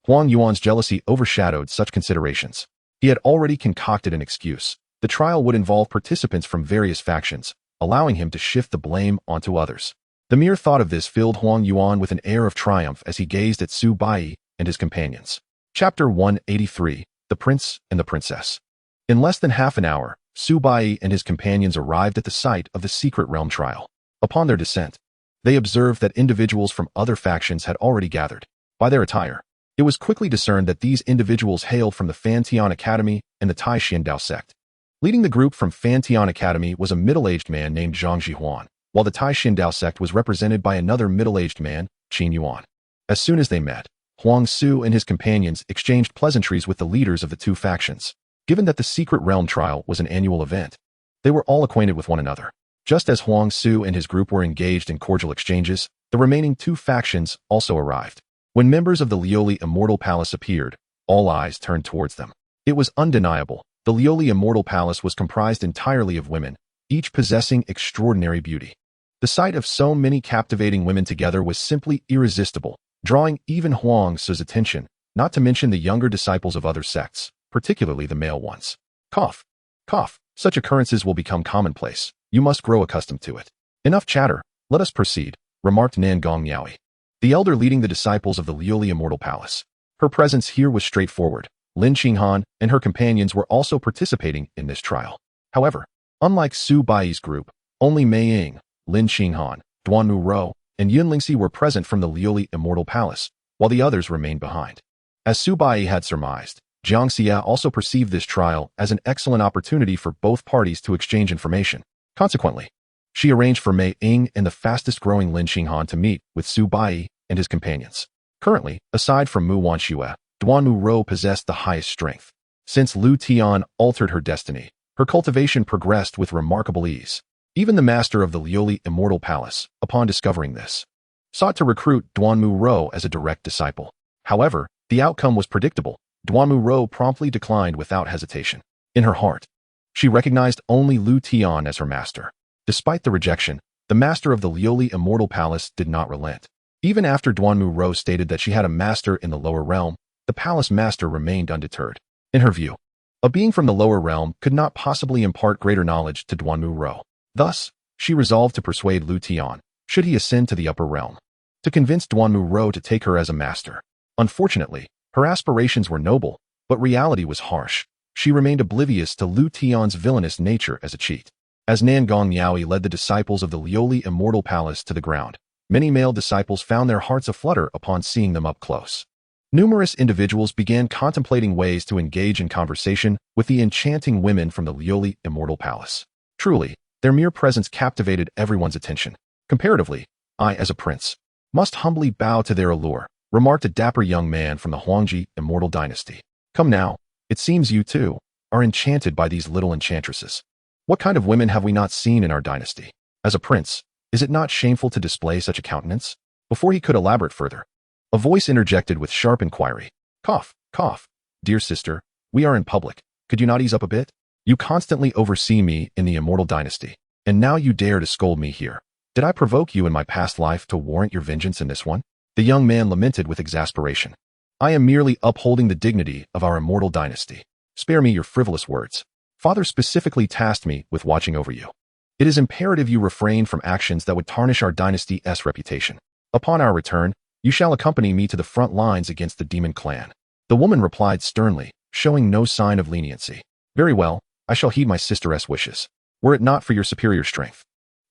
Huang Yuan's jealousy overshadowed such considerations. He had already concocted an excuse. The trial would involve participants from various factions, allowing him to shift the blame onto others. The mere thought of this filled Huang Yuan with an air of triumph as he gazed at Su Bai and his companions. Chapter 183, The Prince and the Princess. In less than half an hour, Su Bai and his companions arrived at the site of the Secret Realm trial. Upon their descent, they observed that individuals from other factions had already gathered. By their attire, it was quickly discerned that these individuals hailed from the Fantian Academy and the Liutian Dao Sect. Leading the group from Fantian Academy was a middle-aged man named Zhang Jihuan, while the Liutian Dao Sect was represented by another middle-aged man, Qin Yuan. As soon as they met, Huang Su and his companions exchanged pleasantries with the leaders of the 2 factions. Given that the Secret Realm trial was an annual event, they were all acquainted with one another. Just as Huang Su and his group were engaged in cordial exchanges, the remaining 2 factions also arrived. When members of the Lioli Immortal Palace appeared, all eyes turned towards them. It was undeniable. The Lioli Immortal Palace was comprised entirely of women, each possessing extraordinary beauty. The sight of so many captivating women together was simply irresistible, drawing even Huang Su's attention, not to mention the younger disciples of other sects, particularly the male ones. Cough. Cough. Such occurrences will become commonplace. You must grow accustomed to it. Enough chatter. Let us proceed, remarked Nangong Yaoi, the elder leading the disciples of the Lioli Immortal Palace. Her presence here was straightforward. Lin Qinghan and her companions were also participating in this trial. However, unlike Su Bai's group, only Mei Ying, Lin Qinghan, Duanmu Rou, and Yun Lingxi were present from the Lioli Immortal Palace, while the others remained behind. As Su Bai had surmised, Xianxia also perceived this trial as an excellent opportunity for both parties to exchange information. Consequently, she arranged for Mei Ying and the fastest-growing Lin Qinghan to meet with Su Bai and his companions. Currently, aside from Mu Wanxue, Duanmu Rou possessed the highest strength. Since Liutian altered her destiny, her cultivation progressed with remarkable ease. Even the master of the Lioli Immortal Palace, upon discovering this, sought to recruit Duanmu Rou as a direct disciple. However, the outcome was predictable. Duanmu Rou promptly declined without hesitation. In her heart, she recognized only Liutian as her master. Despite the rejection, the master of the Lioli Immortal Palace did not relent. Even after Duanmu Rou stated that she had a master in the lower realm, the palace master remained undeterred. In her view, a being from the lower realm could not possibly impart greater knowledge to Duanmu Rou. Thus, she resolved to persuade Liutian, should he ascend to the upper realm, to convince Duanmu Rou to take her as a master. Unfortunately, her aspirations were noble, but reality was harsh. She remained oblivious to Liutian's villainous nature as a cheat. As Nangong Yaoi led the disciples of the Lioli Immortal Palace to the ground, many male disciples found their hearts aflutter upon seeing them up close. Numerous individuals began contemplating ways to engage in conversation with the enchanting women from the Lioli Immortal Palace. Truly, their mere presence captivated everyone's attention. Comparatively, I, as a prince, must humbly bow to their allure, remarked a dapper young man from the Huangji Immortal Dynasty. Come now, it seems you, too, are enchanted by these little enchantresses. What kind of women have we not seen in our dynasty? As a prince, is it not shameful to display such a countenance? Before he could elaborate further, a voice interjected with sharp inquiry. Cough, cough. Dear sister, we are in public. Could you not ease up a bit? You constantly oversee me in the Immortal Dynasty, and now you dare to scold me here. Did I provoke you in my past life to warrant your vengeance in this one? The young man lamented with exasperation. I am merely upholding the dignity of our immortal dynasty. Spare me your frivolous words. Father specifically tasked me with watching over you. It is imperative you refrain from actions that would tarnish our dynasty's reputation. Upon our return, You shall accompany me to the front lines against the demon clan. The woman replied sternly, showing no sign of leniency. Very well, I shall heed my sister's wishes. Were it not for your superior strength,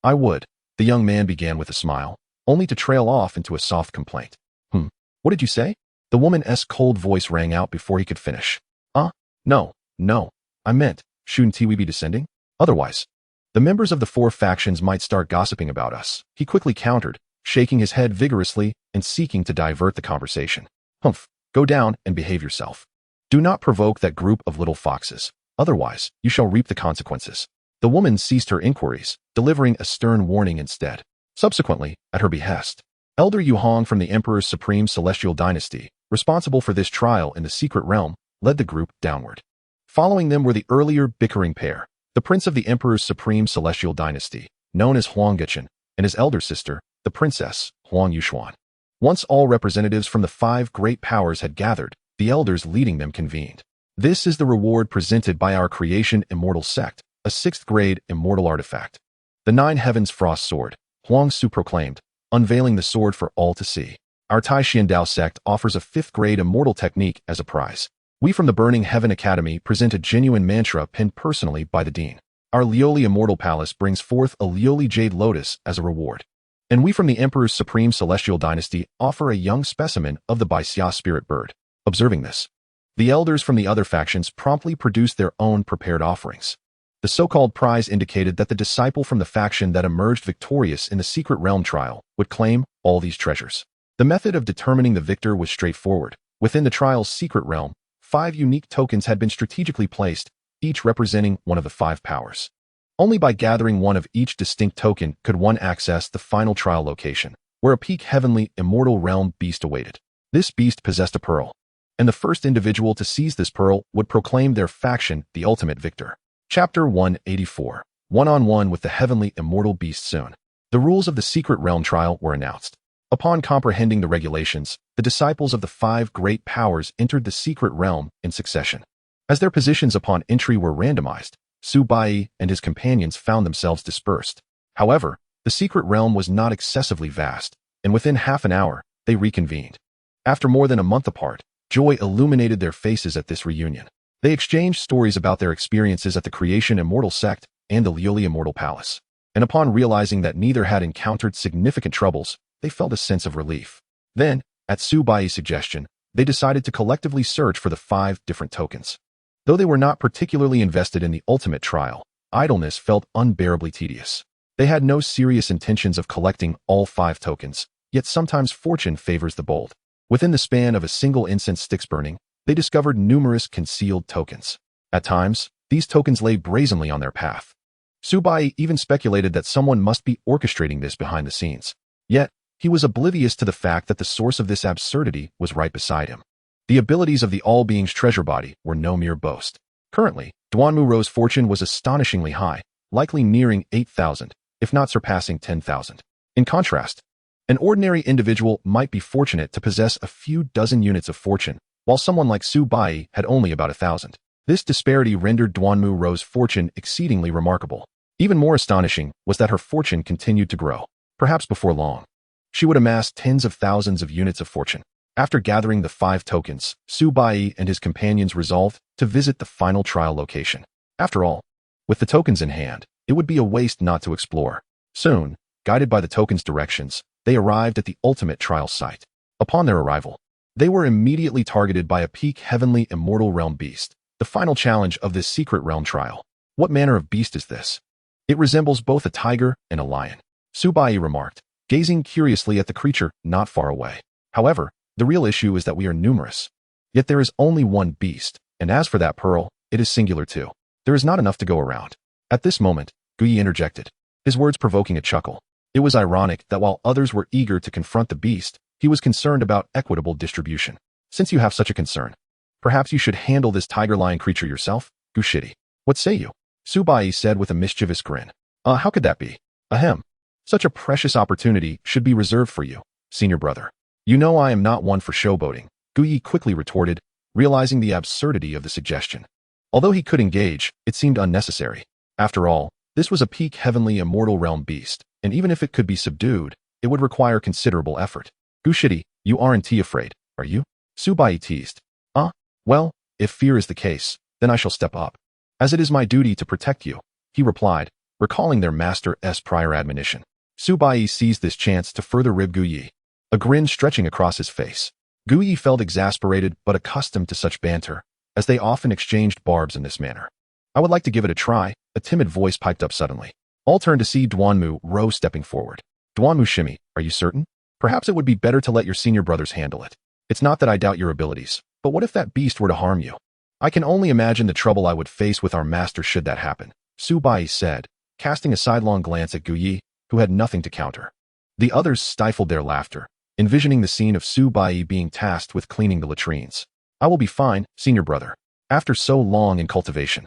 I would. The young man began with a smile, only to trail off into a soft complaint. What did you say? The woman's cold voice rang out before he could finish. No. I meant, shouldn't we be descending? Otherwise, the members of the 4 factions might start gossiping about us. He quickly countered, shaking his head vigorously and seeking to divert the conversation. Go down and behave yourself. Do not provoke that group of little foxes. Otherwise, you shall reap the consequences. The woman ceased her inquiries, delivering a stern warning instead. Subsequently, at her behest, Elder Yu Hong from the Emperor's Supreme Celestial Dynasty, responsible for this trial in the secret realm, led the group downward. Following them were the earlier bickering pair, the Prince of the Emperor's Supreme Celestial Dynasty, known as Huang Gechen, and his elder sister, the Princess, Huang Yushuan. Once all representatives from the 5 great powers had gathered, the elders leading them convened. This is the reward presented by our creation Immortal Sect, a 6th-grade immortal artifact. The 9 Heavens Frost Sword, Huang Su proclaimed, unveiling the sword for all to see. Our Liutian Dao Sect offers a 5th-grade immortal technique as a prize. We from the Burning Heaven Academy present a genuine mantra penned personally by the Dean. Our Lioli Immortal Palace brings forth a Lioli Jade Lotus as a reward. And we from the Emperor's Supreme Celestial Dynasty offer a young specimen of the Baixia Spirit Bird. Observing this, the elders from the other factions promptly produced their own prepared offerings. The so-called prize indicated that the disciple from the faction that emerged victorious in the secret realm trial would claim all these treasures. The method of determining the victor was straightforward. Within the trial's secret realm, 5 unique tokens had been strategically placed, each representing one of the 5 powers. Only by gathering one of each distinct token could one access the final trial location, where a peak heavenly immortal realm beast awaited. This beast possessed a pearl, and the first individual to seize this pearl would proclaim their faction the ultimate victor. Chapter 184. One-on-one with the heavenly immortal beast soon. The rules of the secret realm trial were announced. Upon comprehending the regulations, the disciples of the 5 great powers entered the secret realm in succession. As their positions upon entry were randomized, Su Bai and his companions found themselves dispersed. However, the secret realm was not excessively vast, and within half an hour, they reconvened. After more than a month apart, joy illuminated their faces at this reunion. They exchanged stories about their experiences at the Creation Immortal Sect and the Lioli Immortal Palace. And upon realizing that neither had encountered significant troubles, they felt a sense of relief. Then, at Su Bai's suggestion, they decided to collectively search for the 5 different tokens. Though they were not particularly invested in the ultimate trial, idleness felt unbearably tedious. They had no serious intentions of collecting all 5 tokens, yet sometimes fortune favors the bold. Within the span of a single incense stick's burning, they discovered numerous concealed tokens. At times, these tokens lay brazenly on their path. Su Bai even speculated that someone must be orchestrating this behind the scenes. Yet, he was oblivious to the fact that the source of this absurdity was right beside him. The abilities of the All-Being's treasure body were no mere boast. Currently, Duanmu Ro's fortune was astonishingly high, likely nearing 8,000, if not surpassing 10,000. In contrast, an ordinary individual might be fortunate to possess a few dozen units of fortune, while someone like Su Bai had only about 1,000. This disparity rendered Duanmu Ro's fortune exceedingly remarkable. Even more astonishing was that her fortune continued to grow. Perhaps before long, she would amass tens of thousands of units of fortune. After gathering the 5 tokens, Su Bai and his companions resolved to visit the final trial location. After all, with the tokens in hand, it would be a waste not to explore. Soon, guided by the tokens' directions, they arrived at the ultimate trial site. Upon their arrival, they were immediately targeted by a peak heavenly immortal realm beast, the final challenge of this secret realm trial. What manner of beast is this? It resembles both a tiger and a lion, Su Bai remarked, gazing curiously at the creature not far away. However, the real issue is that we are numerous. Yet there is only one beast, and as for that pearl, it is singular too. There is not enough to go around. At this moment, Guyi interjected, his words provoking a chuckle. It was ironic that while others were eager to confront the beast, he was concerned about equitable distribution. Since you have such a concern, perhaps you should handle this tiger-lion creature yourself, Gushiti. What say you? Su Bai said with a mischievous grin. How could that be? Ahem. Such a precious opportunity should be reserved for you, senior brother. You know I am not one for showboating, Guyi quickly retorted, realizing the absurdity of the suggestion. Although he could engage, it seemed unnecessary. After all, this was a peak heavenly immortal realm beast, and even if it could be subdued, it would require considerable effort. Gushiti, You aren't afraid, are you? Su Bai teased. Well, if fear is the case, then I shall step up. As it is my duty to protect you, he replied, recalling their master's prior admonition. Su Bai seized this chance to further rib Gu Yi, a grin stretching across his face. Gu Yi felt exasperated but accustomed to such banter, as they often exchanged barbs in this manner. I would like to give it a try, a timid voice piped up suddenly. All turned to see Duanmu Ro stepping forward. Duanmu Shimi, are you certain? Perhaps it would be better to let your senior brothers handle it. It's not that I doubt your abilities, but what if that beast were to harm you? I can only imagine the trouble I would face with our master should that happen, Su Bai said, casting a sidelong glance at Gu Yi, who had nothing to counter. The others stifled their laughter, envisioning the scene of Su Bai being tasked with cleaning the latrines. I will be fine, senior brother. After so long in cultivation,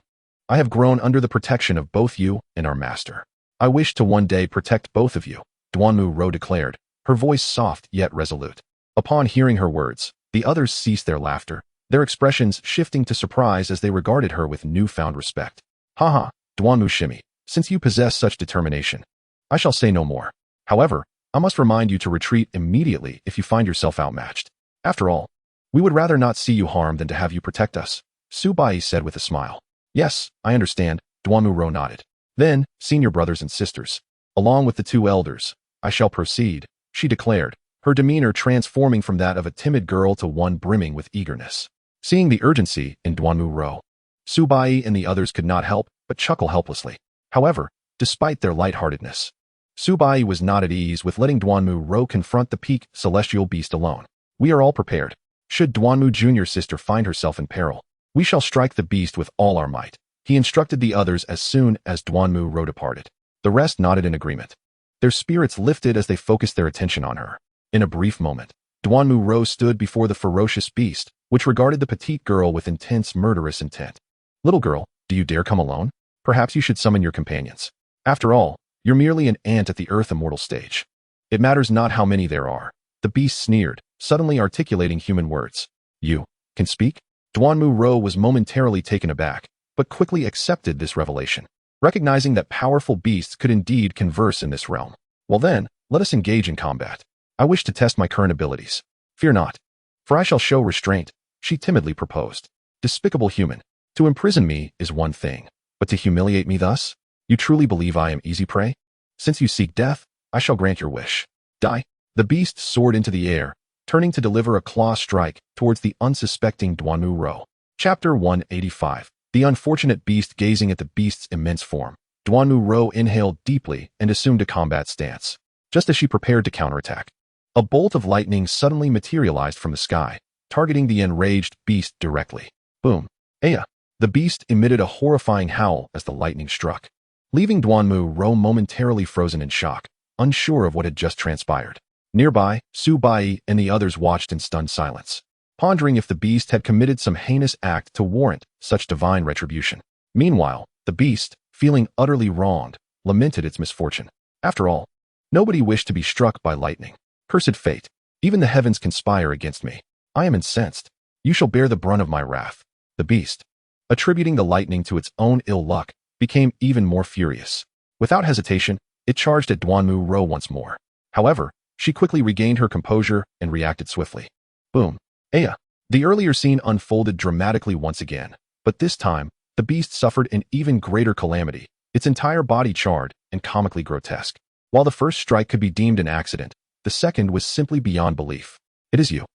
I have grown under the protection of both you and our master. I wish to one day protect both of you, Duanmu Ro declared, her voice soft yet resolute. Upon hearing her words, the others ceased their laughter, their expressions shifting to surprise as they regarded her with newfound respect. Haha, Duanmu Shimi, since you possess such determination, I shall say no more. However, I must remind you to retreat immediately if you find yourself outmatched. After all, we would rather not see you harmed than to have you protect us, Su Bai said with a smile. Yes, I understand, Duanmu Ro nodded. Then, senior brothers and sisters, along with the two elders, I shall proceed, she declared, her demeanor transforming from that of a timid girl to one brimming with eagerness. Seeing the urgency in Duanmu Ro, Su Bai and the others could not help but chuckle helplessly. However, despite their lightheartedness, Su Bai was not at ease with letting Duanmu Ro confront the peak celestial beast alone. We are all prepared. Should Duanmu Jr.'s sister find herself in peril, we shall strike the beast with all our might. He instructed the others as soon as Duanmu Ro departed. The rest nodded in agreement. Their spirits lifted as they focused their attention on her. In a brief moment, Duanmu Ro stood before the ferocious beast, which regarded the petite girl with intense murderous intent. Little girl, do you dare come alone? Perhaps you should summon your companions. After all, you're merely an ant at the Earth Immortal stage. It matters not how many there are. The beast sneered, suddenly articulating human words. You can speak? Duanmu Ro was momentarily taken aback, but quickly accepted this revelation, recognizing that powerful beasts could indeed converse in this realm. Well then, let us engage in combat. I wish to test my current abilities. Fear not, for I shall show restraint, she timidly proposed. Despicable human, to imprison me is one thing, but to humiliate me thus? You truly believe I am easy prey? Since you seek death, I shall grant your wish. Die. The beast soared into the air, turning to deliver a claw strike towards the unsuspecting Duanmu Ro. Chapter 185. The unfortunate beast gazing at the beast's immense form. Duanmu Ro inhaled deeply and assumed a combat stance. Just as she prepared to counterattack, a bolt of lightning suddenly materialized from the sky, targeting the enraged beast directly. Boom. Aya. The beast emitted a horrifying howl as the lightning struck, leaving Duanmu Ro momentarily frozen in shock, unsure of what had just transpired. Nearby, Su Bai and the others watched in stunned silence, pondering if the beast had committed some heinous act to warrant such divine retribution. Meanwhile, the beast, feeling utterly wronged, lamented its misfortune. After all, nobody wished to be struck by lightning. Cursed fate. Even the heavens conspire against me. I am incensed. You shall bear the brunt of my wrath. The beast, attributing the lightning to its own ill luck, became even more furious. Without hesitation, it charged at Duanmu Ro once more. However, she quickly regained her composure and reacted swiftly. Boom. Aya. The earlier scene unfolded dramatically once again, but this time, the beast suffered an even greater calamity, its entire body charred and comically grotesque. While the first strike could be deemed an accident, the second was simply beyond belief. It is you.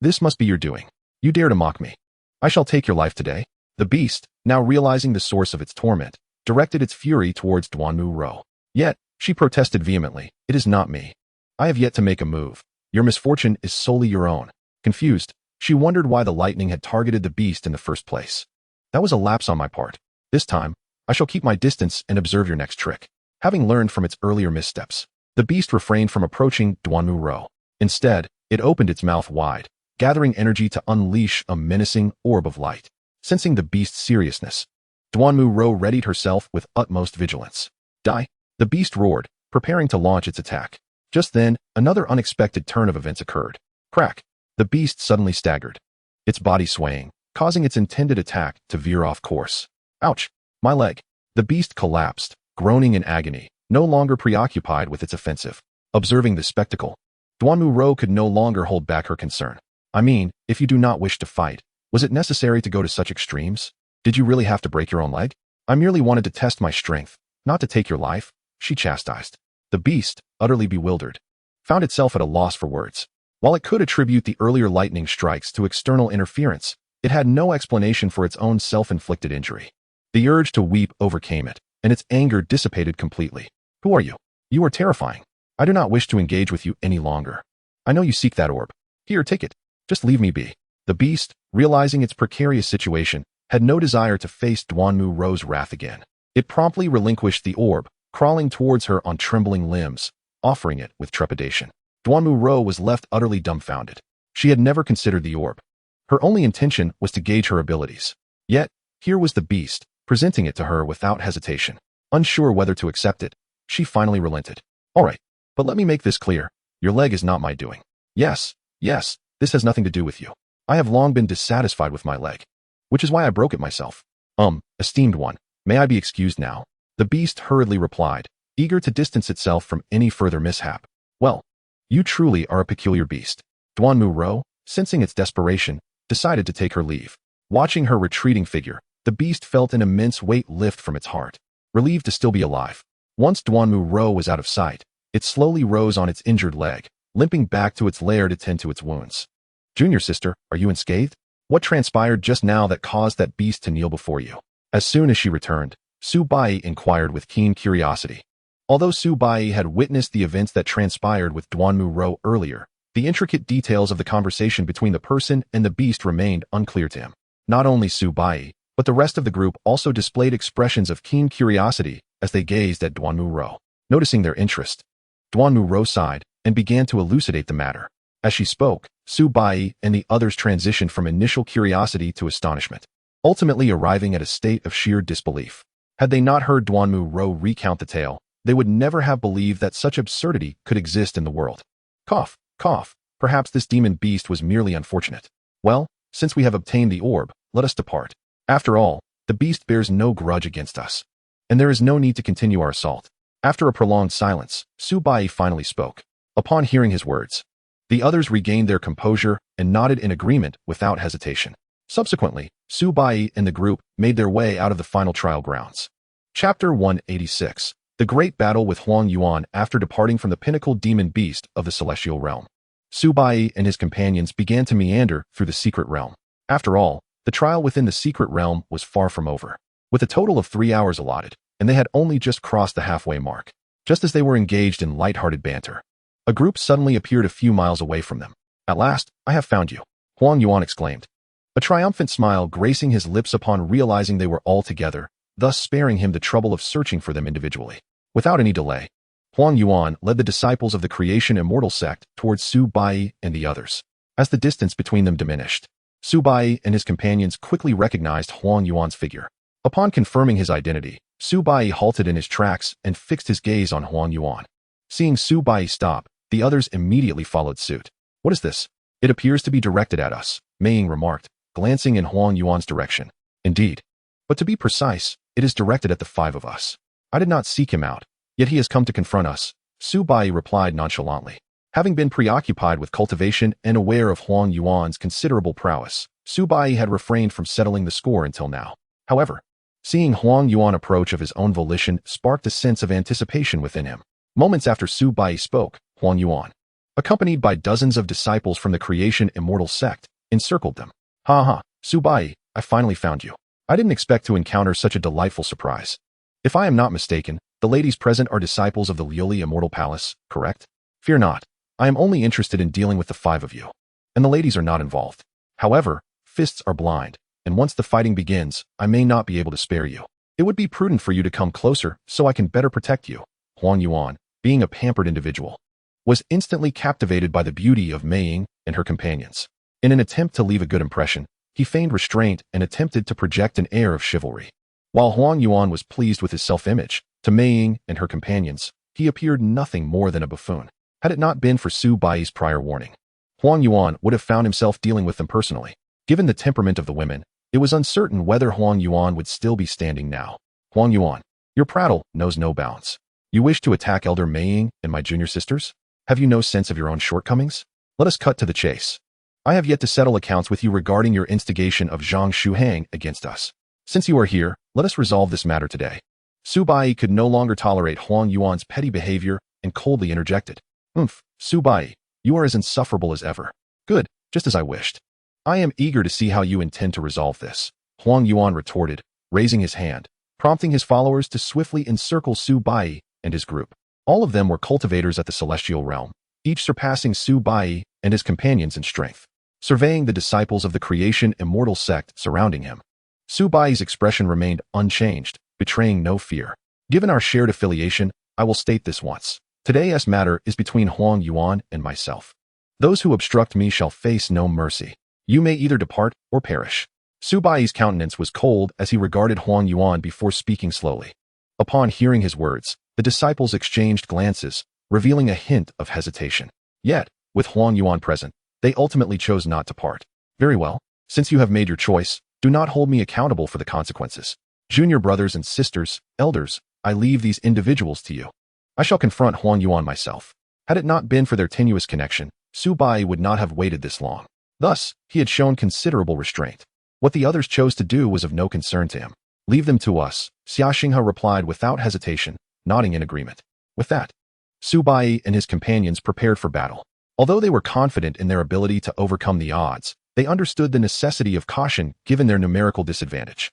This must be your doing. You dare to mock me. I shall take your life today. The beast, now realizing the source of its torment, directed its fury towards Duanmu Ro. Yet, she protested vehemently. It is not me. I have yet to make a move. Your misfortune is solely your own. Confused, she wondered why the lightning had targeted the beast in the first place. That was a lapse on my part. This time, I shall keep my distance and observe your next trick. Having learned from its earlier missteps, the beast refrained from approaching Duanmu Ro. Instead, it opened its mouth wide, gathering energy to unleash a menacing orb of light. Sensing the beast's seriousness, Duanmu Ro readied herself with utmost vigilance. Die! The beast roared, preparing to launch its attack. Just then, another unexpected turn of events occurred. Crack! The beast suddenly staggered, its body swaying, causing its intended attack to veer off course. Ouch! My leg! The beast collapsed, groaning in agony, no longer preoccupied with its offensive. Observing the spectacle, Duanmu Ro could no longer hold back her concern. I mean, if you do not wish to fight, was it necessary to go to such extremes? Did you really have to break your own leg? I merely wanted to test my strength, not to take your life, she chastised. The beast, utterly bewildered, found itself at a loss for words. While it could attribute the earlier lightning strikes to external interference, it had no explanation for its own self-inflicted injury. The urge to weep overcame it, and its anger dissipated completely. Who are you? You are terrifying. I do not wish to engage with you any longer. I know you seek that orb. Here, take it. Just leave me be. The beast, realizing its precarious situation, had no desire to face Duanmu Ro's wrath again. It promptly relinquished the orb, crawling towards her on trembling limbs, offering it with trepidation. Duanmu Ro was left utterly dumbfounded. She had never considered the orb. Her only intention was to gauge her abilities. Yet, here was the beast, presenting it to her without hesitation. Unsure whether to accept it, she finally relented. All right, but let me make this clear. Your leg is not my doing. Yes, this has nothing to do with you. I have long been dissatisfied with my leg, which is why I broke it myself. Esteemed one, may I be excused now? The beast hurriedly replied, eager to distance itself from any further mishap. Well, you truly are a peculiar beast. Duanmu Ro, sensing its desperation, decided to take her leave. Watching her retreating figure, the beast felt an immense weight lift from its heart, relieved to still be alive. Once Duanmu Ro was out of sight, it slowly rose on its injured leg, limping back to its lair to tend to its wounds. Junior sister, are you unscathed? What transpired just now that caused that beast to kneel before you? As soon as she returned, Su Bai inquired with keen curiosity. Although Su Bai had witnessed the events that transpired with Duanmu Ro earlier, the intricate details of the conversation between the person and the beast remained unclear to him. Not only Su Bai, but the rest of the group also displayed expressions of keen curiosity as they gazed at Duanmu Ro. Noticing their interest, Duanmu Ro sighed and began to elucidate the matter. As she spoke, Su Bai and the others transitioned from initial curiosity to astonishment, ultimately arriving at a state of sheer disbelief. Had they not heard Duanmu Ro recount the tale, they would never have believed that such absurdity could exist in the world. Cough, cough, perhaps this demon beast was merely unfortunate. Well, since we have obtained the orb, let us depart. After all, the beast bears no grudge against us, and there is no need to continue our assault. After a prolonged silence, Su Bai finally spoke. Upon hearing his words, the others regained their composure and nodded in agreement without hesitation. Subsequently, Su Bai and the group made their way out of the final trial grounds. Chapter 186. The Great Battle with Huang Yuan after departing from the pinnacle demon beast of the celestial realm. Su Bai and his companions began to meander through the secret realm. After all, the trial within the secret realm was far from over. With a total of 3 hours allotted, and they had only just crossed the halfway mark. Just as they were engaged in light-hearted banter, a group suddenly appeared a few miles away from them. At last, I have found you, Huang Yuan exclaimed, a triumphant smile gracing his lips upon realizing they were all together, thus sparing him the trouble of searching for them individually. Without any delay, Huang Yuan led the disciples of the Creation Immortal Sect towards Su Bai and the others. As the distance between them diminished, Su Bai and his companions quickly recognized Huang Yuan's figure. Upon confirming his identity, Su Bai halted in his tracks and fixed his gaze on Huang Yuan. Seeing Su Bai stop, the others immediately followed suit. What is this? It appears to be directed at us, Mei Ying remarked, glancing in Huang Yuan's direction. Indeed. But to be precise, it is directed at the 5 of us. I did not seek him out, yet he has come to confront us, Su Bai replied nonchalantly. Having been preoccupied with cultivation and aware of Huang Yuan's considerable prowess, Su Bai had refrained from settling the score until now. However, seeing Huang Yuan approach of his own volition sparked a sense of anticipation within him. Moments after Su Bai spoke, Huang Yuan, accompanied by dozens of disciples from the Creation Immortal Sect, encircled them. Ha, Su Bai, I finally found you. I didn't expect to encounter such a delightful surprise. If I am not mistaken, the ladies present are disciples of the Liuli Immortal Palace, correct? Fear not. I am only interested in dealing with the 5 of you. And the ladies are not involved. However, fists are blind, and once the fighting begins, I may not be able to spare you. It would be prudent for you to come closer so I can better protect you. Huang Yuan, being a pampered individual, was instantly captivated by the beauty of Mei Ying and her companions. In an attempt to leave a good impression, he feigned restraint and attempted to project an air of chivalry. While Huang Yuan was pleased with his self-image, to Mei Ying and her companions, he appeared nothing more than a buffoon. Had it not been for Su Bai's prior warning, Huang Yuan would have found himself dealing with them personally. Given the temperament of the women, it was uncertain whether Huang Yuan would still be standing now. Huang Yuan, your prattle knows no bounds. You wish to attack Elder Mei Ying and my junior sisters? Have you no sense of your own shortcomings? Let us cut to the chase. I have yet to settle accounts with you regarding your instigation of Zhang Shuhang against us. Since you are here, let us resolve this matter today. Su Bai could no longer tolerate Huang Yuan's petty behavior and coldly interjected. Su Bai, you are as insufferable as ever. Good, just as I wished. I am eager to see how you intend to resolve this, Huang Yuan retorted, raising his hand, prompting his followers to swiftly encircle Su Bai and his group. All of them were cultivators at the celestial realm, each surpassing Su Bai and his companions in strength. Surveying the disciples of the creation immortal sect surrounding him, Su Bai's expression remained unchanged, betraying no fear. Given our shared affiliation, I will state this once. Today's matter is between Huang Yuan and myself. Those who obstruct me shall face no mercy. You may either depart or perish. Su Bai's countenance was cold as he regarded Huang Yuan before speaking slowly. Upon hearing his words, the disciples exchanged glances, revealing a hint of hesitation. Yet, with Huang Yuan present, they ultimately chose not to part. Very well, since you have made your choice, do not hold me accountable for the consequences. Junior brothers and sisters, elders, I leave these individuals to you. I shall confront Huang Yuan myself. Had it not been for their tenuous connection, Su Bai would not have waited this long. Thus, he had shown considerable restraint. What the others chose to do was of no concern to him. Leave them to us, Xianxia replied without hesitation, nodding in agreement. With that, Su Bai and his companions prepared for battle. Although they were confident in their ability to overcome the odds, they understood the necessity of caution given their numerical disadvantage.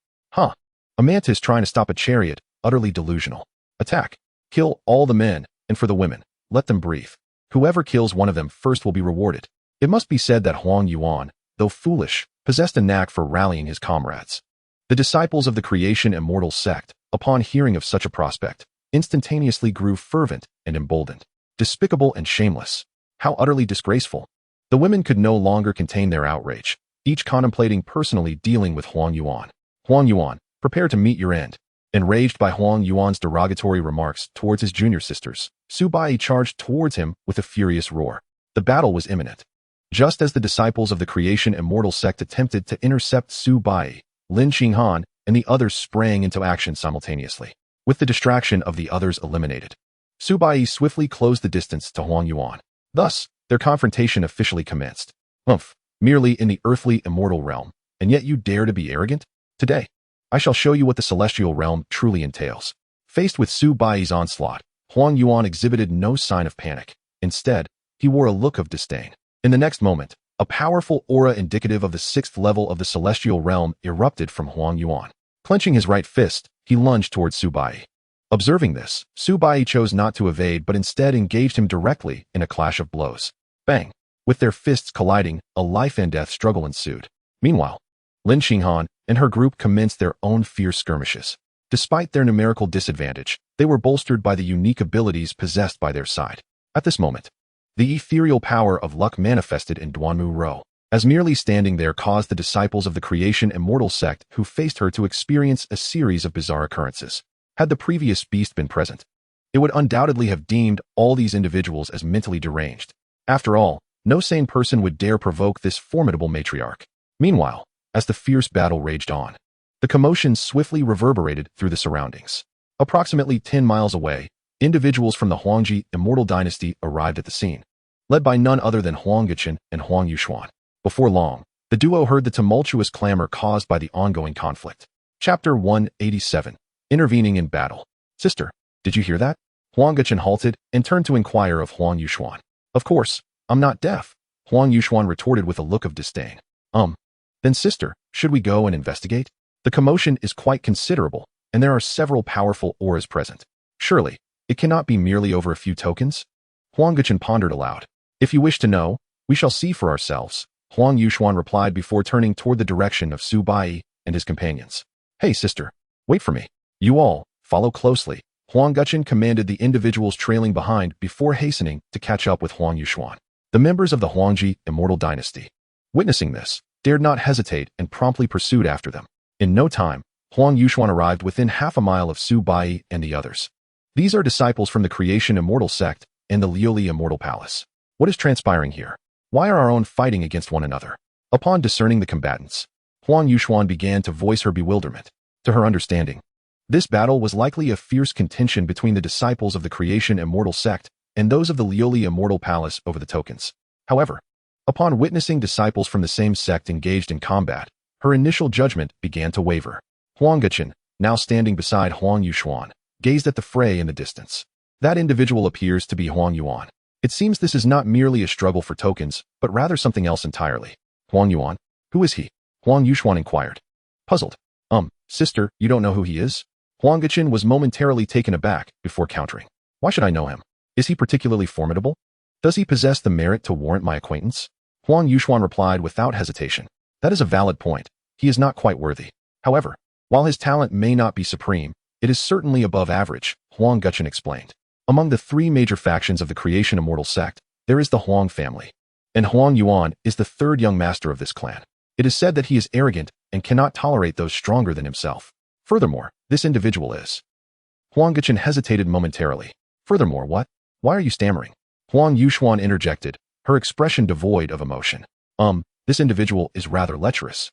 A mantis trying to stop a chariot, utterly delusional. Attack. Kill all the men, and for the women, let them breathe. Whoever kills one of them first will be rewarded. It must be said that Huang Yuan, though foolish, possessed a knack for rallying his comrades. The disciples of the creation immortal sect, upon hearing of such a prospect, instantaneously grew fervent and emboldened. Despicable and shameless. How utterly disgraceful. The women could no longer contain their outrage, each contemplating personally dealing with Huang Yuan. Huang Yuan, prepare to meet your end. Enraged by Huang Yuan's derogatory remarks towards his junior sisters, Su Bai charged towards him with a furious roar. The battle was imminent. Just as the disciples of the creation immortal sect attempted to intercept Su Bai, Lin Xinghan and the others sprang into action simultaneously. With the distraction of the others eliminated, Su Bai swiftly closed the distance to Huang Yuan. Thus, their confrontation officially commenced. Merely in the earthly immortal realm, and yet you dare to be arrogant? Today, I shall show you what the celestial realm truly entails. Faced with Su Bai's onslaught, Huang Yuan exhibited no sign of panic. Instead, he wore a look of disdain. In the next moment, a powerful aura indicative of the 6th level of the celestial realm erupted from Huang Yuan. Clenching his right fist, he lunged towards Su Bai. Observing this, Su Bai chose not to evade but instead engaged him directly in a clash of blows. Bang! With their fists colliding, a life-and-death struggle ensued. Meanwhile, Lin Xinghan and her group commenced their own fierce skirmishes. Despite their numerical disadvantage, they were bolstered by the unique abilities possessed by their side. At this moment, the ethereal power of luck manifested in Duanmu Ro, as merely standing there caused the disciples of the creation immortal sect who faced her to experience a series of bizarre occurrences. Had the previous beast been present, it would undoubtedly have deemed all these individuals as mentally deranged. After all, no sane person would dare provoke this formidable matriarch. Meanwhile, as the fierce battle raged on, the commotion swiftly reverberated through the surroundings. Approximately 10 miles away, individuals from the Huangji immortal dynasty arrived at the scene, led by none other than Huang Guqin and Huang Yuxuan. Before long, the duo heard the tumultuous clamor caused by the ongoing conflict. Chapter 187. Intervening in battle. Sister, did you hear that? Huang Guqin halted and turned to inquire of Huang Yuxuan. Of course, I'm not deaf, Huang Yuxuan retorted with a look of disdain. Then sister, should we go and investigate? The commotion is quite considerable, and there are several powerful auras present. Surely, it cannot be merely over a few tokens? Huang Guqin pondered aloud. If you wish to know, we shall see for ourselves, Huang Yuxuan replied before turning toward the direction of Su Bai and his companions. Hey sister, wait for me. You all, follow closely, Huang Guqin commanded the individuals trailing behind before hastening to catch up with Huang Yuxuan. The members of the Huangji immortal dynasty, witnessing this, dared not hesitate and promptly pursued after them. In no time, Huang Yuxuan arrived within half a mile of Su Bai and the others. These are disciples from the creation immortal sect and the Liuli immortal palace. What is transpiring here? Why are our own fighting against one another? Upon discerning the combatants, Huang Yuxuan began to voice her bewilderment. To her understanding, this battle was likely a fierce contention between the disciples of the creation immortal sect and those of the Lioli immortal palace over the tokens. However, upon witnessing disciples from the same sect engaged in combat, her initial judgment began to waver. Huang Guqin, now standing beside Huang Yuxuan, gazed at the fray in the distance. That individual appears to be Huang Yuan. It seems this is not merely a struggle for tokens, but rather something else entirely. Huang Yuan? Who is he? Huang Yuxuan inquired. Puzzled. Sister, you don't know who he is? Huang Guqin was momentarily taken aback before countering. Why should I know him? Is he particularly formidable? Does he possess the merit to warrant my acquaintance? Huang Yuxuan replied without hesitation. That is a valid point. He is not quite worthy. However, while his talent may not be supreme, it is certainly above average, Huang Guqin explained. Among the three major factions of the Creation Immortal Sect, there is the Huang family, and Huang Yuan is the third young master of this clan. It is said that he is arrogant and cannot tolerate those stronger than himself. Furthermore, this individual is... Huang Guqin hesitated momentarily. Furthermore, what? Why are you stammering? Huang Yuxuan interjected, her expression devoid of emotion. This individual is rather lecherous.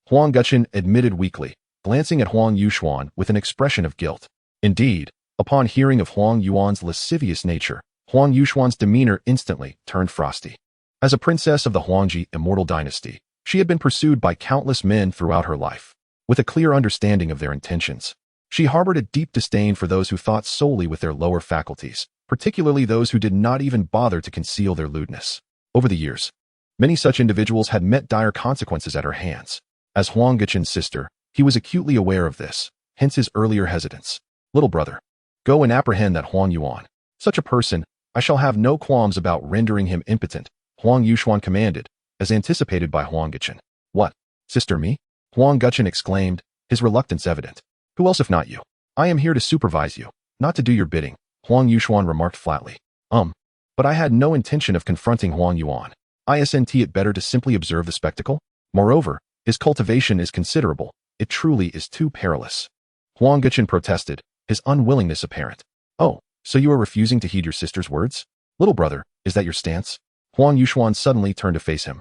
Huang Guqin admitted weakly, glancing at Huang Yuxuan with an expression of guilt. Indeed, upon hearing of Huang Yuan's lascivious nature, Huang Yuxuan's demeanor instantly turned frosty. As a princess of the Huangji immortal dynasty, she had been pursued by countless men throughout her life. With a clear understanding of their intentions, she harbored a deep disdain for those who thought solely with their lower faculties, particularly those who did not even bother to conceal their lewdness. Over the years, many such individuals had met dire consequences at her hands. As Huang Guqin's sister, he was acutely aware of this, hence his earlier hesitance. Little brother, go and apprehend that Huang Yuan. Such a person, I shall have no qualms about rendering him impotent, Huang Yuxuan commanded, as anticipated by Huang Guqin. What? Sister me? Huang Guqin exclaimed, his reluctance evident. Who else if not you? I am here to supervise you, not to do your bidding, Huang Yuxuan remarked flatly. But I had no intention of confronting Huang Yuan. Isn't it better to simply observe the spectacle? Moreover, his cultivation is considerable. It truly is too perilous. Huang Guqin protested, his unwillingness apparent. Oh, so you are refusing to heed your sister's words? Little brother, is that your stance? Huang Yuxuan suddenly turned to face him.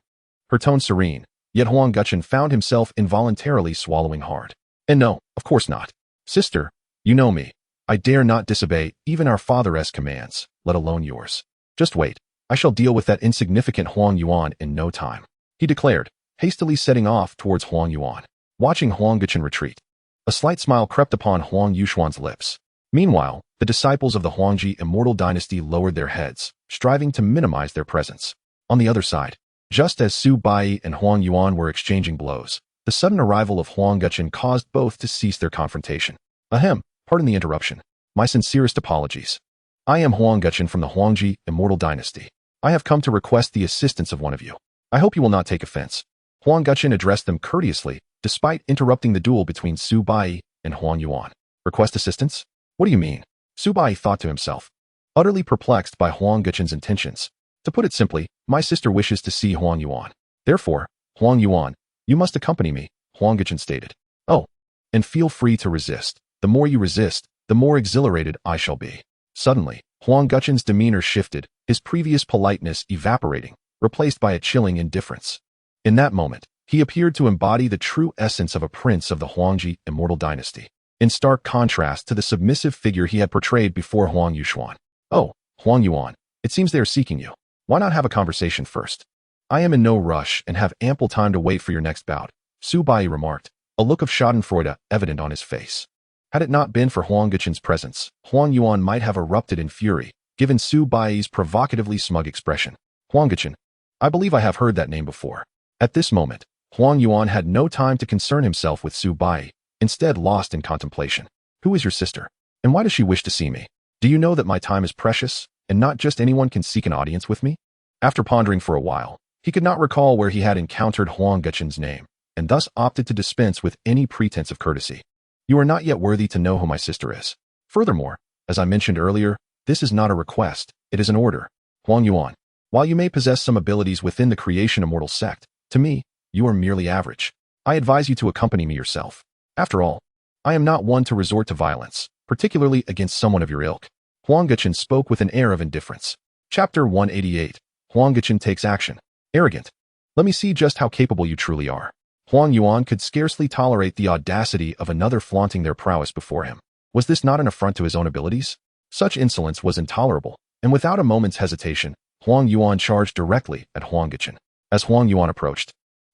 Her tone serene, yet Huang Guqin found himself involuntarily swallowing hard. And no, of course not. Sister, you know me. I dare not disobey even our father's commands, let alone yours. Just wait. I shall deal with that insignificant Huang Yuan in no time, he declared, hastily setting off towards Huang Yuan. Watching Huang Guqin retreat, a slight smile crept upon Huang Yuxuan's lips. Meanwhile, the disciples of the Huangji immortal dynasty lowered their heads, striving to minimize their presence. On the other side, just as Su Bai and Huang Yuan were exchanging blows, the sudden arrival of Huang Guqin caused both to cease their confrontation. Pardon the interruption. My sincerest apologies. I am Huang Guqin from the Huangji immortal dynasty. I have come to request the assistance of one of you. I hope you will not take offense. Huang Guqin addressed them courteously, despite interrupting the duel between Su Bai and Huang Yuan. Request assistance? What do you mean? Su Bai thought to himself, utterly perplexed by Huang Guqin's intentions. To put it simply, my sister wishes to see Huang Yuan. Therefore, Huang Yuan, you must accompany me, Huang Guqin stated. Oh, and feel free to resist. The more you resist, the more exhilarated I shall be. Suddenly, Huang Guqin's demeanor shifted, his previous politeness evaporating, replaced by a chilling indifference. In that moment, he appeared to embody the true essence of a prince of the Huangji immortal dynasty, in stark contrast to the submissive figure he had portrayed before Huang Yuxuan. Oh, Huang Yuan, it seems they are seeking you. Why not have a conversation first? I am in no rush and have ample time to wait for your next bout, Su Bai remarked, a look of schadenfreude evident on his face. Had it not been for Huang Guqin's presence, Huang Yuan might have erupted in fury, given Su Bai's provocatively smug expression. Huang Guqin, I believe I have heard that name before. At this moment, Huang Yuan had no time to concern himself with Su Bai, instead lost in contemplation. Who is your sister? And why does she wish to see me? Do you know that my time is precious, and not just anyone can seek an audience with me? After pondering for a while, he could not recall where he had encountered Huang Guqin's name, and thus opted to dispense with any pretense of courtesy. You are not yet worthy to know who my sister is. Furthermore, as I mentioned earlier, this is not a request, it is an order. Huang Yuan, while you may possess some abilities within the Creation Immortal Sect, to me, you are merely average. I advise you to accompany me yourself. After all, I am not one to resort to violence, particularly against someone of your ilk. Huang Guqin spoke with an air of indifference. Chapter 188. Huang Guqin takes action. Arrogant. Let me see just how capable you truly are. Huang Yuan could scarcely tolerate the audacity of another flaunting their prowess before him. Was this not an affront to his own abilities? Such insolence was intolerable, And without a moment's hesitation, Huang Yuan charged directly at Huang Gechen. As Huang Yuan approached,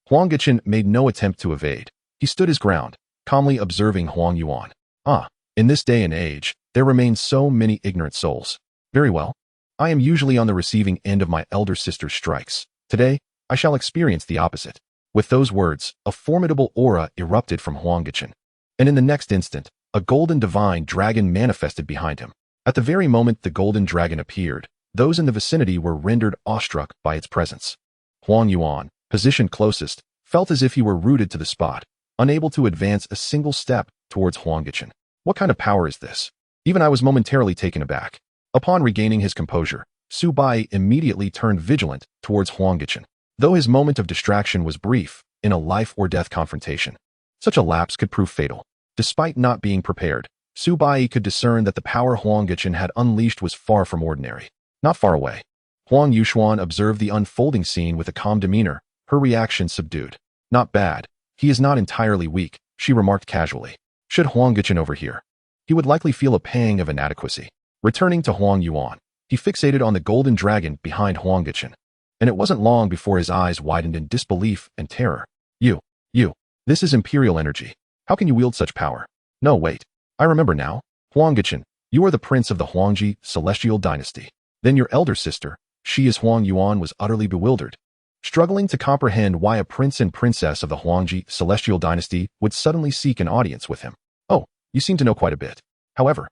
Huang Gechen made no attempt to evade. He stood his ground, calmly observing Huang Yuan. In this day and age, there remain so many ignorant souls. Very well. I am usually on the receiving end of my elder sister's strikes. Today, I shall experience the opposite. With those words, a formidable aura erupted from Huang Gechen. And in the next instant, a golden divine dragon manifested behind him. At the very moment the golden dragon appeared, those in the vicinity were rendered awestruck by its presence. Huang Yuan, positioned closest, felt as if he were rooted to the spot, unable to advance a single step towards Huang Gechen. What kind of power is this? Even I was momentarily taken aback. Upon regaining his composure, Su Bai immediately turned vigilant towards Huang Gechen. Though his moment of distraction was brief, in a life-or-death confrontation, such a lapse could prove fatal. Despite not being prepared, Su Bai could discern that the power Huang Gechen had unleashed was far from ordinary. Not far away, Huang Yuxuan observed the unfolding scene with a calm demeanor, her reaction subdued. Not bad. He is not entirely weak, she remarked casually. Should Huang Gechen overhear, he would likely feel a pang of inadequacy. Returning to Huang Yuan, he fixated on the golden dragon behind Huang Gechen. And it wasn't long before his eyes widened in disbelief and terror. You, this is imperial energy. How can you wield such power? No, wait. I remember now. Huang Gechen, you are the prince of the Huangji celestial dynasty. Then your elder sister, she is Huang Yuan, was utterly bewildered, struggling to comprehend why a prince and princess of the Huangji celestial dynasty would suddenly seek an audience with him. Oh, you seem to know quite a bit. However,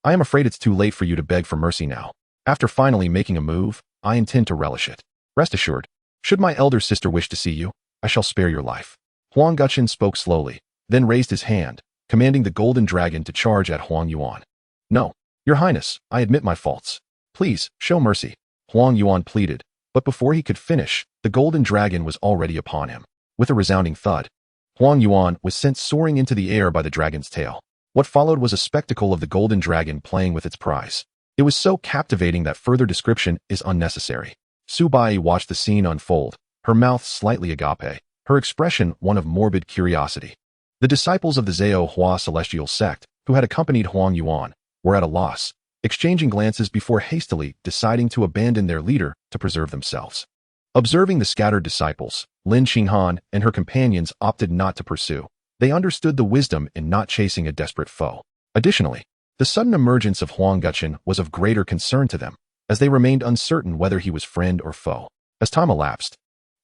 I am afraid it's too late for you to beg for mercy now. After finally making a move, I intend to relish it. Rest assured, should my elder sister wish to see you, I shall spare your life. Huang Gechen spoke slowly, then raised his hand, commanding the golden dragon to charge at Huang Yuan. No, your highness, I admit my faults. Please, show mercy, Huang Yuan pleaded, but before he could finish, the golden dragon was already upon him. With a resounding thud, Huang Yuan was sent soaring into the air by the dragon's tail. What followed was a spectacle of the golden dragon playing with its prize. It was so captivating that further description is unnecessary. Su Bai watched the scene unfold, her mouth slightly agape, her expression one of morbid curiosity. The disciples of the Zhao Hua celestial sect, who had accompanied Huang Yuan, were at a loss, exchanging glances before hastily deciding to abandon their leader to preserve themselves. Observing the scattered disciples, Lin Xinghan and her companions opted not to pursue. They understood the wisdom in not chasing a desperate foe. Additionally, the sudden emergence of Huang Gechen was of greater concern to them, as they remained uncertain whether he was friend or foe. As time elapsed,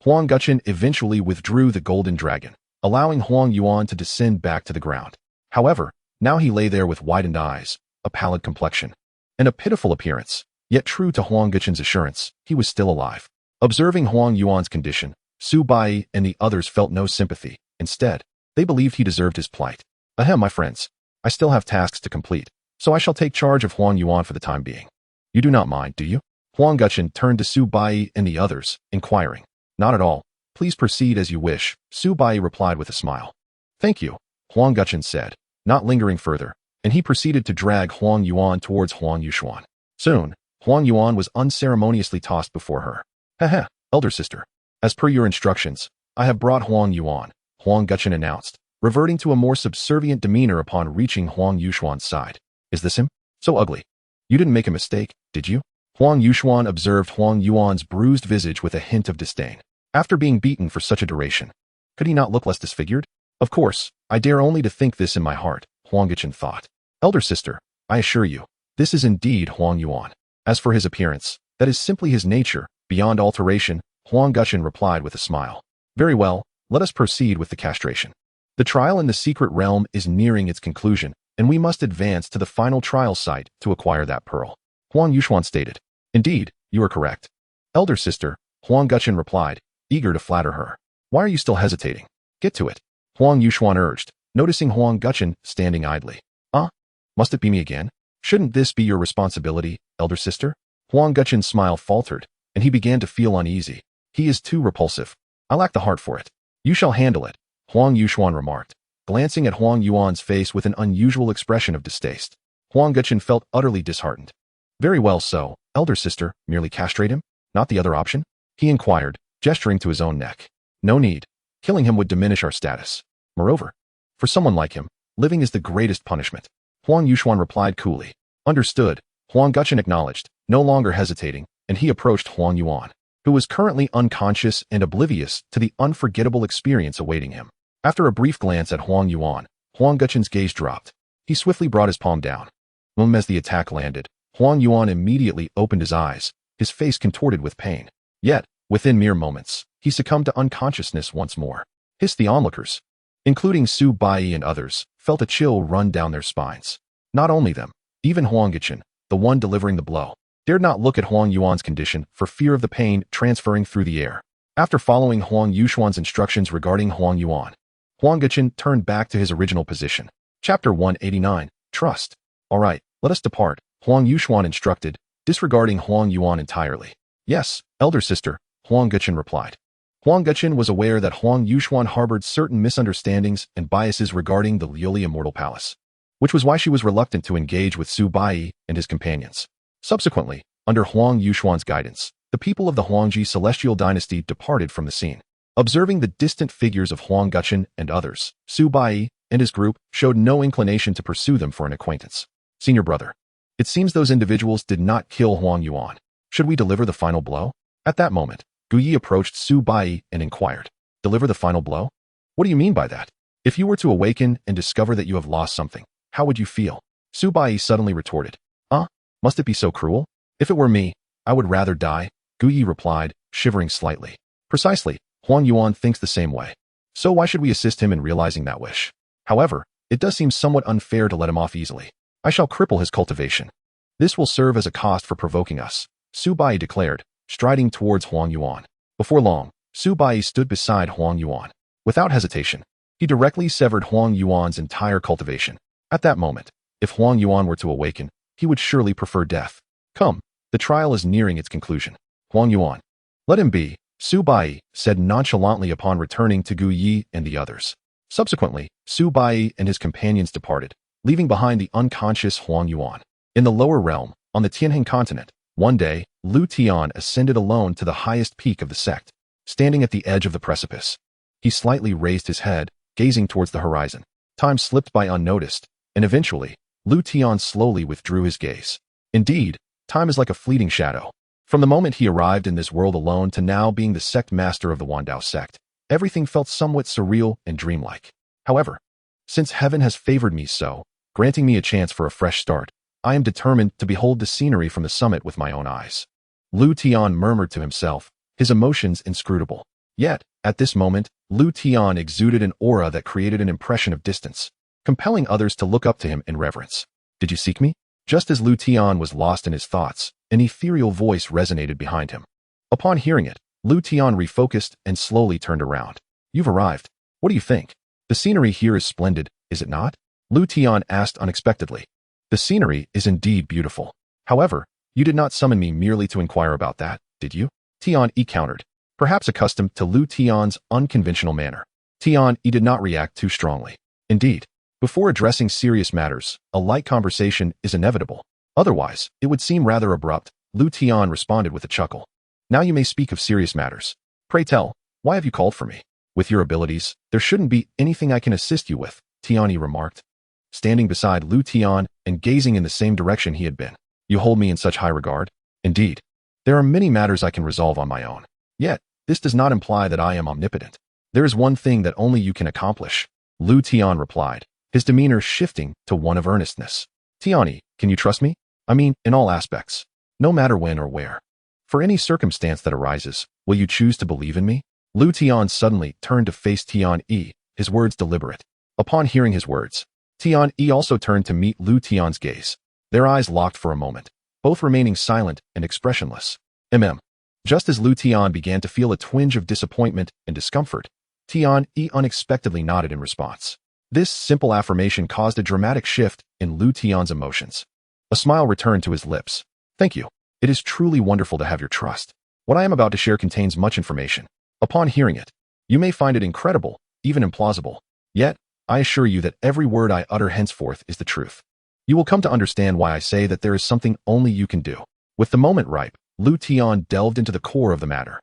Huang Gechen eventually withdrew the golden dragon, allowing Huang Yuan to descend back to the ground. However, now he lay there with widened eyes, a pallid complexion, and a pitiful appearance, yet true to Huang Gechen's assurance, he was still alive. Observing Huang Yuan's condition, Su Bai and the others felt no sympathy. Instead, they believed he deserved his plight. Ahem, my friends, I still have tasks to complete, so I shall take charge of Huang Yuan for the time being. You do not mind, do you? Huang Gechen turned to Su Bai and the others, inquiring. Not at all. Please proceed as you wish, Su Bai replied with a smile. Thank you, Huang Gechen said, not lingering further, and he proceeded to drag Huang Yuan towards Huang Yuxuan. Soon, Huang Yuan was unceremoniously tossed before her. Heh, elder sister. As per your instructions, I have brought Huang Yuan, Huang Gechen announced, reverting to a more subservient demeanor upon reaching Huang Yuxuan's side. Is this him? So ugly. You didn't make a mistake, did you? Huang Yuxuan observed Huang Yuan's bruised visage with a hint of disdain. After being beaten for such a duration, could he not look less disfigured? Of course, I dare only to think this in my heart, Huang Gechen thought. Elder sister, I assure you, this is indeed Huang Yuan. As for his appearance, that is simply his nature, beyond alteration, Huang Gechen replied with a smile. Very well, let us proceed with the castration. The trial in the secret realm is nearing its conclusion, and we must advance to the final trial site to acquire that pearl. Huang Yuxuan stated. Indeed, you are correct. Elder sister, Huang Gechen replied, eager to flatter her. Why are you still hesitating? Get to it. Huang Yuxuan urged, noticing Huang Gechen standing idly. Must it be me again? Shouldn't this be your responsibility, elder sister? Huang Gechen's smile faltered, and he began to feel uneasy. He is too repulsive. I lack the heart for it. You shall handle it, Huang Yuxuan remarked, glancing at Huang Yuan's face with an unusual expression of distaste. Huang Gechen felt utterly disheartened. Very well so, elder sister, merely castrate him? Not the other option? He inquired, gesturing to his own neck. No need. Killing him would diminish our status. Moreover, for someone like him, living is the greatest punishment. Huang Yuxuan replied coolly. Understood, Huang Guqian acknowledged, no longer hesitating, and he approached Huang Yuan, who was currently unconscious and oblivious to the unforgettable experience awaiting him. After a brief glance at Huang Yuan, Huang Guqian's gaze dropped. He swiftly brought his palm down. As the attack landed, Huang Yuan immediately opened his eyes, his face contorted with pain. Yet, within mere moments, he succumbed to unconsciousness once more. The onlookers, including Su Bai and others, felt a chill run down their spines. Not only them, even Huang Guqian, the one delivering the blow, dared not look at Huang Yuan's condition for fear of the pain transferring through the air. After following Huang Yushuan's instructions regarding Huang Yuan, Huang Guqian turned back to his original position. Chapter 189, Trust. All right, let us depart, Huang Yushuan instructed, disregarding Huang Yuan entirely. Yes, elder sister, Huang Guqian replied. Huang Guqian was aware that Huang Yushuan harbored certain misunderstandings and biases regarding the Liuli Immortal Palace, which was why she was reluctant to engage with Su Bai and his companions. Subsequently, under Huang Yushuan's guidance, the people of the Huangji celestial dynasty departed from the scene. Observing the distant figures of Huang Guqian and others, Su Bai and his group showed no inclination to pursue them for an acquaintance. Senior brother, it seems those individuals did not kill Huang Yuan. Should we deliver the final blow? At that moment, Gu Yi approached Su Bai and inquired, deliver the final blow? What do you mean by that? If you were to awaken and discover that you have lost something, how would you feel? Su Bai suddenly retorted. Must it be so cruel? If it were me, I would rather die, Gu Yi replied, shivering slightly. Precisely, Huang Yuan thinks the same way. So why should we assist him in realizing that wish? However, it does seem somewhat unfair to let him off easily. I shall cripple his cultivation. This will serve as a cost for provoking us, Su Bai declared, striding towards Huang Yuan. Before long, Su Bai stood beside Huang Yuan. Without hesitation, he directly severed Huang Yuan's entire cultivation. At that moment, if Huang Yuan were to awaken, he would surely prefer death. Come, the trial is nearing its conclusion. Huang Yuan. Let him be, Su Bai said nonchalantly upon returning to Gu Yi and the others. Subsequently, Su Bai and his companions departed, leaving behind the unconscious Huang Yuan. In the lower realm, on the Tianheng continent, one day, Liutian ascended alone to the highest peak of the sect. Standing at the edge of the precipice, he slightly raised his head, gazing towards the horizon. Time slipped by unnoticed, and eventually, Liutian slowly withdrew his gaze. Indeed, time is like a fleeting shadow. From the moment he arrived in this world alone to now being the sect master of the Dao Sect, everything felt somewhat surreal and dreamlike. However, since heaven has favored me so, granting me a chance for a fresh start, I am determined to behold the scenery from the summit with my own eyes. Liutian murmured to himself, his emotions inscrutable. Yet, at this moment, Liutian exuded an aura that created an impression of distance, compelling others to look up to him in reverence. Did you seek me? Just as Liutian was lost in his thoughts, an ethereal voice resonated behind him. Upon hearing it, Liutian refocused and slowly turned around. You've arrived. What do you think? The scenery here is splendid, is it not? Liutian asked unexpectedly. The scenery is indeed beautiful. However, you did not summon me merely to inquire about that, did you? Tian Yi countered, perhaps accustomed to Liutian's unconventional manner. Tian Yi did not react too strongly. Indeed, before addressing serious matters, a light conversation is inevitable. Otherwise, it would seem rather abrupt. Liutian responded with a chuckle. Now you may speak of serious matters. Pray tell, why have you called for me? With your abilities, there shouldn't be anything I can assist you with, Tian Yi remarked, standing beside Liutian and gazing in the same direction he had been. You hold me in such high regard? Indeed. There are many matters I can resolve on my own. Yet, this does not imply that I am omnipotent. There is one thing that only you can accomplish, Liutian replied, his demeanor shifting to one of earnestness. Tian Yi, can you trust me? I mean, in all aspects. No matter when or where. For any circumstance that arises, will you choose to believe in me? Liutian suddenly turned to face Tian Yi, his words deliberate. Upon hearing his words, Tian Yi also turned to meet Liutian's gaze. Their eyes locked for a moment, both remaining silent and expressionless. Just as Liutian began to feel a twinge of disappointment and discomfort, Tian Yi unexpectedly nodded in response. This simple affirmation caused a dramatic shift in Liutian's emotions. A smile returned to his lips. Thank you. It is truly wonderful to have your trust. What I am about to share contains much information. Upon hearing it, you may find it incredible, even implausible. Yet, I assure you that every word I utter henceforth is the truth. You will come to understand why I say that there is something only you can do. With the moment ripe, Liutian delved into the core of the matter.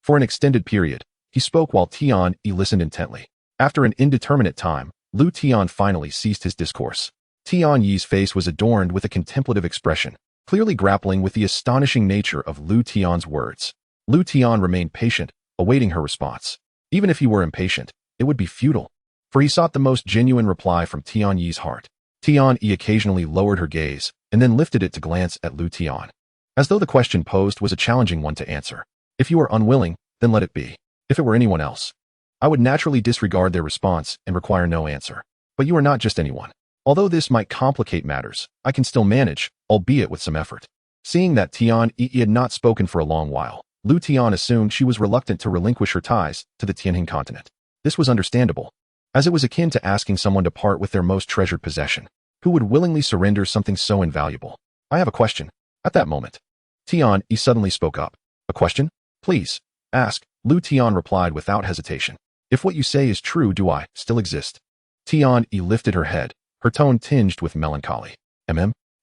For an extended period, he spoke while Tian Yi listened intently. After an indeterminate time, Liutian finally ceased his discourse. Tian Yi's face was adorned with a contemplative expression, clearly grappling with the astonishing nature of Liutian's words. Liutian remained patient, awaiting her response. Even if he were impatient, it would be futile, for he sought the most genuine reply from Tian Yi's heart. Tian Yi occasionally lowered her gaze and then lifted it to glance at Liutian, as though the question posed was a challenging one to answer. If you are unwilling, then let it be. If it were anyone else, I would naturally disregard their response and require no answer. But you are not just anyone. Although this might complicate matters, I can still manage, albeit with some effort. Seeing that Tian Yi had not spoken for a long while, Liutian assumed she was reluctant to relinquish her ties to the Tianhe continent. This was understandable, as it was akin to asking someone to part with their most treasured possession. Who would willingly surrender something so invaluable? I have a question. At that moment, Tian Yi suddenly spoke up. A question? Please, ask. Liutian replied without hesitation. If what you say is true, do I still exist? Tian Yi lifted her head, her tone tinged with melancholy.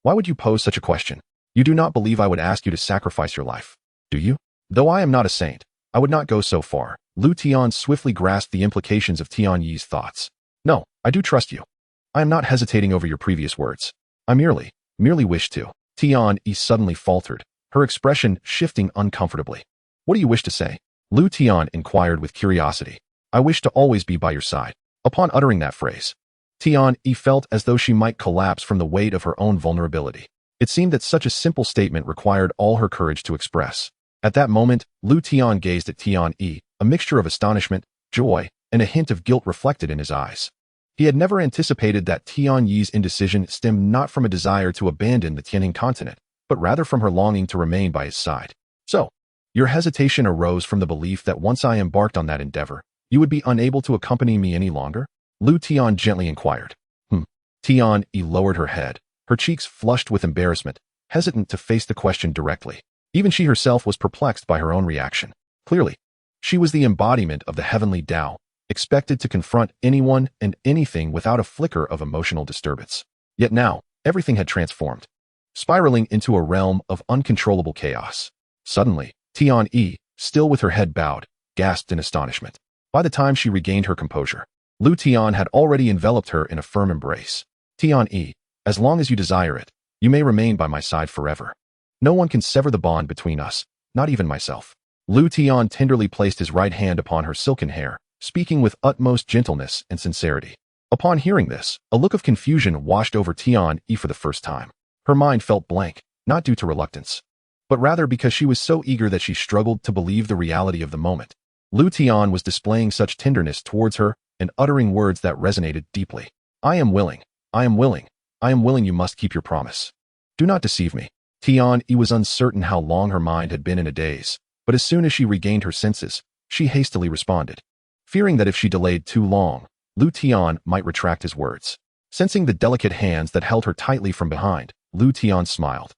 Why would you pose such a question? You do not believe I would ask you to sacrifice your life, do you? Though I am not a saint, I would not go so far. Liutian swiftly grasped the implications of Tian Yi's thoughts. No, I do trust you. I am not hesitating over your previous words. I merely wish to. Tian Yi suddenly faltered, her expression shifting uncomfortably. What do you wish to say? Liutian inquired with curiosity. I wish to always be by your side. Upon uttering that phrase, Tian Yi felt as though she might collapse from the weight of her own vulnerability. It seemed that such a simple statement required all her courage to express. At that moment, Liutian gazed at Tian Yi, a mixture of astonishment, joy, and a hint of guilt reflected in his eyes. He had never anticipated that Tian Yi's indecision stemmed not from a desire to abandon the Tianhe continent, but rather from her longing to remain by his side. So, your hesitation arose from the belief that once I embarked on that endeavor, you would be unable to accompany me any longer? Liutian gently inquired. Tian Yi lowered her head, her cheeks flushed with embarrassment, hesitant to face the question directly. Even she herself was perplexed by her own reaction. Clearly, she was the embodiment of the heavenly Tao, expected to confront anyone and anything without a flicker of emotional disturbance. Yet now, everything had transformed, spiraling into a realm of uncontrollable chaos. Suddenly, Tian Yi, still with her head bowed, gasped in astonishment. By the time she regained her composure, Liutian had already enveloped her in a firm embrace. Tian Yi, as long as you desire it, you may remain by my side forever. No one can sever the bond between us, not even myself. Liutian tenderly placed his right hand upon her silken hair, speaking with utmost gentleness and sincerity. Upon hearing this, a look of confusion washed over Tian Yi for the first time. Her mind felt blank, not due to reluctance, but rather because she was so eager that she struggled to believe the reality of the moment. Liutian was displaying such tenderness towards her and uttering words that resonated deeply. I am willing, you must keep your promise. Do not deceive me. Tian Yi was uncertain how long her mind had been in a daze, but as soon as she regained her senses, she hastily responded, fearing that if she delayed too long, Liutian might retract his words. Sensing the delicate hands that held her tightly from behind, Liutian smiled,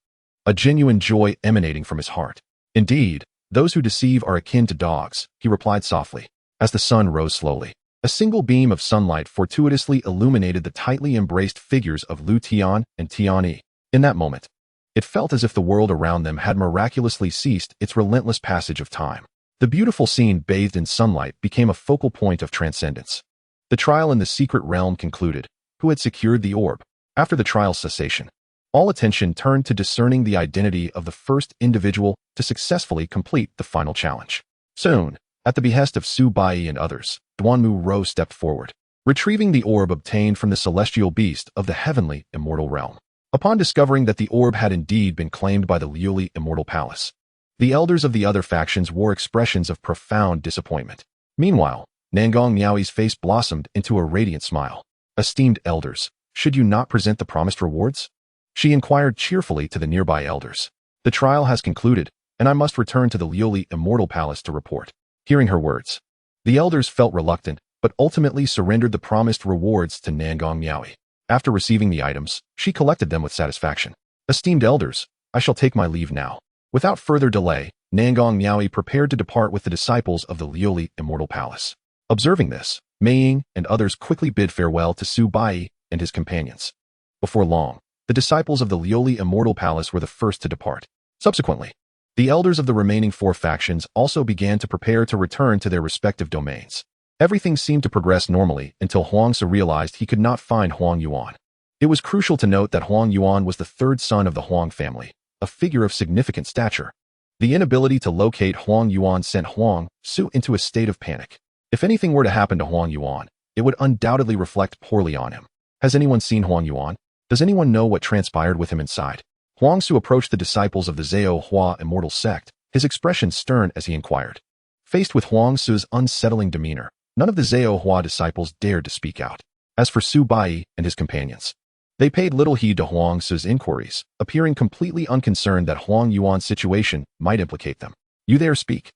a genuine joy emanating from his heart. Indeed, those who deceive are akin to dogs, he replied softly. As the sun rose slowly, a single beam of sunlight fortuitously illuminated the tightly embraced figures of Liutian and Tian Yi. In that moment, it felt as if the world around them had miraculously ceased its relentless passage of time. The beautiful scene bathed in sunlight became a focal point of transcendence. The trial in the secret realm concluded. Who had secured the orb? After the trial's cessation, all attention turned to discerning the identity of the first individual to successfully complete the final challenge. Soon, at the behest of Su Bai and others, Duanmu Rou stepped forward, retrieving the orb obtained from the celestial beast of the heavenly immortal realm. Upon discovering that the orb had indeed been claimed by the Liuli Immortal Palace, the elders of the other factions wore expressions of profound disappointment. Meanwhile, Nangong Miaoi's face blossomed into a radiant smile. Esteemed elders, should you not present the promised rewards? She inquired cheerfully to the nearby elders. The trial has concluded, and I must return to the Liuli Immortal Palace to report. Hearing her words, the elders felt reluctant, but ultimately surrendered the promised rewards to Nangong Miaoi. After receiving the items, she collected them with satisfaction. Esteemed elders, I shall take my leave now. Without further delay, Nangong Miaoi prepared to depart with the disciples of the Liuli Immortal Palace. Observing this, Mei Ying and others quickly bid farewell to Su Bai and his companions. Before long, the disciples of the Liuli Immortal Palace were the first to depart. Subsequently, the elders of the remaining 4 factions also began to prepare to return to their respective domains. Everything seemed to progress normally until Huangzi realized he could not find Huang Yuan. It was crucial to note that Huang Yuan was the 3rd son of the Huang family, a figure of significant stature. The inability to locate Huang Yuan sent Huang Su into a state of panic. If anything were to happen to Huang Yuan, it would undoubtedly reflect poorly on him. Has anyone seen Huang Yuan? Does anyone know what transpired with him inside? Huang Su approached the disciples of the Zhao Hua immortal sect, his expression stern as he inquired. Faced with Huang Su's unsettling demeanor, none of the Zhao Hua disciples dared to speak out. As for Su Bai and his companions, they paid little heed to Huang Su's inquiries, appearing completely unconcerned that Huang Yuan's situation might implicate them. You there speak.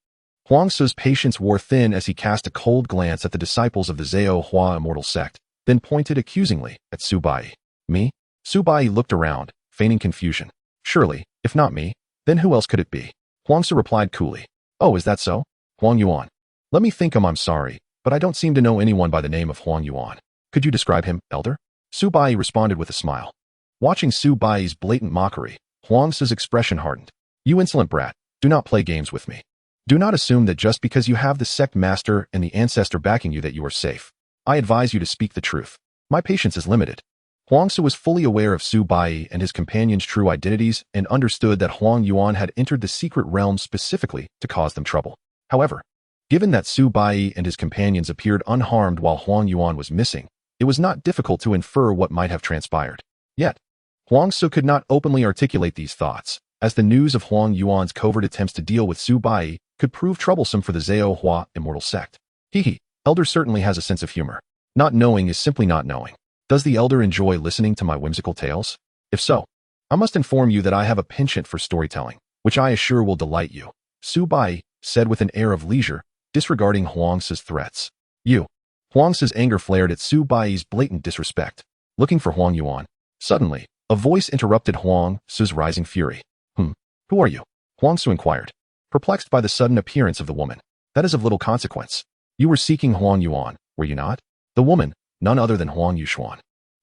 Huang Su's patience wore thin as he cast a cold glance at the disciples of the Zhao Hua immortal sect, then pointed accusingly at Su Bai. Me? Su Bai looked around, feigning confusion. Surely, if not me, then who else could it be? Huang Su replied coolly. Oh, is that so? Huang Yuan. Let me think. I'm sorry, but I don't seem to know anyone by the name of Huang Yuan. Could you describe him, elder? Su Bai responded with a smile. Watching Su Bai's blatant mockery, Huang Su's expression hardened. You insolent brat, do not play games with me. Do not assume that just because you have the sect master and the ancestor backing you that you are safe. I advise you to speak the truth. My patience is limited. Huang Su was fully aware of Su Bai and his companions' true identities and understood that Huang Yuan had entered the secret realm specifically to cause them trouble. However, given that Su Bai and his companions appeared unharmed while Huang Yuan was missing, it was not difficult to infer what might have transpired. Yet, Huang Su could not openly articulate these thoughts, as the news of Huang Yuan's covert attempts to deal with Su Bai could prove troublesome for the Zhao Hua immortal sect. Elder certainly has a sense of humor. Not knowing is simply not knowing. Does the elder enjoy listening to my whimsical tales? If so, I must inform you that I have a penchant for storytelling, which I assure will delight you, Su Bai said with an air of leisure, disregarding Huang Su's threats. You. Huang Su's anger flared at Su Bai's blatant disrespect. Looking for Huang Yuan. Suddenly, a voice interrupted Huang Su's rising fury. Who are you? Huang Su inquired, perplexed by the sudden appearance of the woman. That is of little consequence. You were seeking Huang Yuan, were you not? The woman, none other than Huang Yuxuan,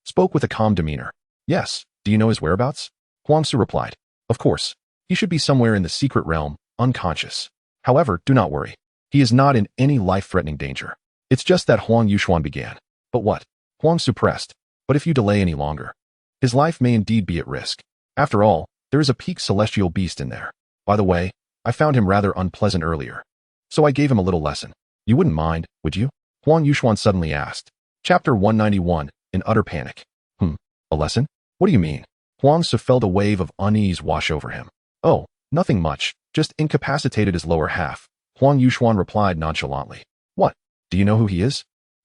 spoke with a calm demeanor. Yes, do you know his whereabouts? Huang Su replied. Of course. He should be somewhere in the secret realm, unconscious. However, do not worry. He is not in any life-threatening danger. It's just that Huang Yuxuan began. But what? Huang Su pressed. But if you delay any longer, his life may indeed be at risk. After all, there is a peak celestial beast in there. By the way, I found him rather unpleasant earlier. So I gave him a little lesson. You wouldn't mind, would you? Huang Yuxuan suddenly asked. Chapter 191, in utter panic. A lesson? What do you mean? Huang Su felt a wave of unease wash over him. Oh, nothing much, just incapacitated his lower half. Huang Yuxuan replied nonchalantly. What? Do you know who he is?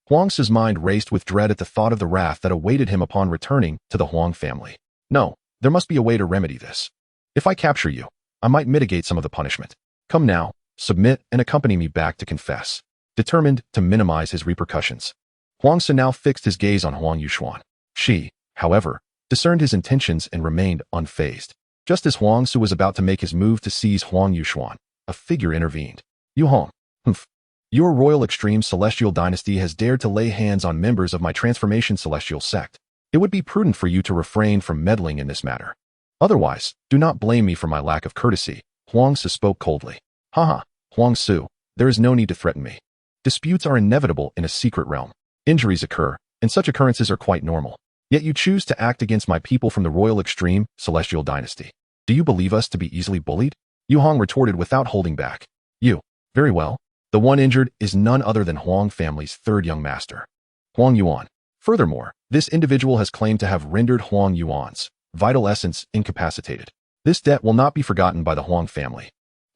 Huang Su's mind raced with dread at the thought of the wrath that awaited him upon returning to the Huang family. No, there must be a way to remedy this. If I capture you, I might mitigate some of the punishment. Come now, submit and accompany me back to confess. Determined to minimize his repercussions, Huang Su now fixed his gaze on Huang Yuxuan. She, however, discerned his intentions and remained unfazed. Just as Huang Su was about to make his move to seize Huang Yuxuan, a figure intervened. Yu Hong. Your royal extreme celestial dynasty has dared to lay hands on members of my transformation celestial sect. It would be prudent for you to refrain from meddling in this matter. Otherwise, do not blame me for my lack of courtesy. Huang Su spoke coldly. Huang Su, there is no need to threaten me. Disputes are inevitable in a secret realm. Injuries occur, and such occurrences are quite normal. Yet you choose to act against my people from the royal extreme celestial dynasty. Do you believe us to be easily bullied? Yu Hong retorted without holding back. You. Very well. The one injured is none other than Huang family's third young master, Huang Yuan. Furthermore, this individual has claimed to have rendered Huang Yuan's vital essence incapacitated. This debt will not be forgotten by the Huang family.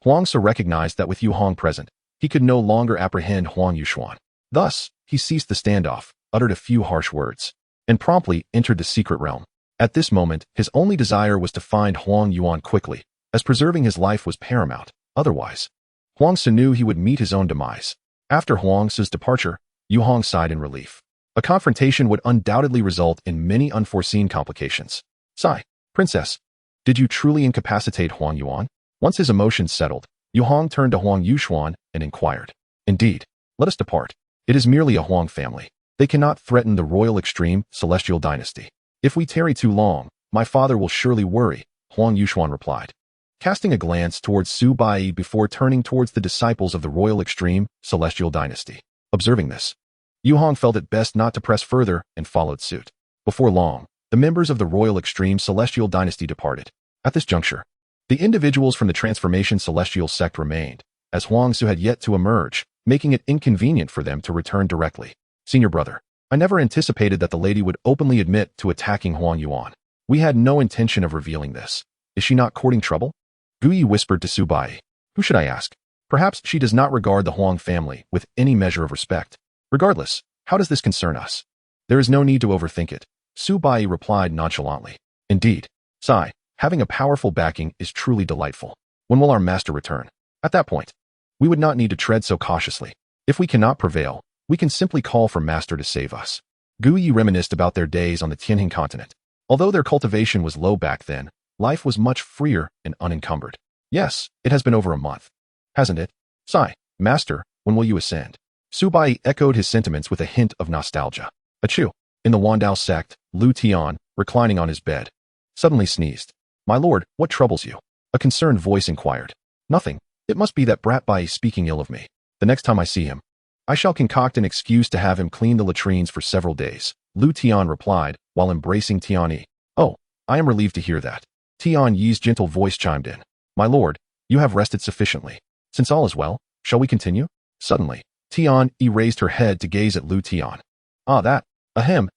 Huang Su recognized that with Yu Hong present, he could no longer apprehend Huang Yuxuan. Thus, he ceased the standoff, uttered a few harsh words, and promptly entered the secret realm. At this moment, his only desire was to find Huang Yuan quickly, as preserving his life was paramount. Otherwise, Huang Su knew he would meet his own demise. After Huang Su's departure, Yu Hong sighed in relief. A confrontation would undoubtedly result in many unforeseen complications. Sigh, Princess, did you truly incapacitate Huang Yuan? Once his emotions settled, Yu Hong turned to Huang Yuxuan and inquired. Indeed, let us depart. It is merely a Huang family. They cannot threaten the royal extreme celestial dynasty. If we tarry too long, my father will surely worry, Huang Yuxuan replied, casting a glance towards Su Bai before turning towards the disciples of the royal extreme celestial dynasty. Observing this, Yu Hong felt it best not to press further and followed suit. Before long, the members of the royal extreme celestial dynasty departed. At this juncture, The individuals from the Transformation Celestial Sect remained, as Huangzu had yet to emerge, making it inconvenient for them to return directly. Senior brother, I never anticipated that the lady would openly admit to attacking Huang Yuan. We had no intention of revealing this. Is she not courting trouble? Gu Yi whispered to Su Bai. Who should I ask? Perhaps she does not regard the Huang family with any measure of respect. Regardless, how does this concern us? There is no need to overthink it. Su Bai replied nonchalantly. Indeed, Sai, having a powerful backing is truly delightful. When will our master return? At that point, we would not need to tread so cautiously. If we cannot prevail, we can simply call for master to save us. Gu Yi reminisced about their days on the Tianjin continent. Although their cultivation was low back then, life was much freer and unencumbered. Yes, it has been over a month. Hasn't it? Sai, master, when will you ascend? Su Bai echoed his sentiments with a hint of nostalgia. Achoo! In the Wandao sect, Liutian, reclining on his bed, suddenly sneezed. My lord, what troubles you? A concerned voice inquired. Nothing. It must be that brat Bai speaking ill of me. The next time I see him, I shall concoct an excuse to have him clean the latrines for several days, Liutian replied, while embracing Tian Yi. Oh, I am relieved to hear that. Tian Yi's gentle voice chimed in. My lord, you have rested sufficiently. Since all is well, shall we continue? Suddenly, Tian Yi raised her head to gaze at Liutian. Ah, that. Ahem,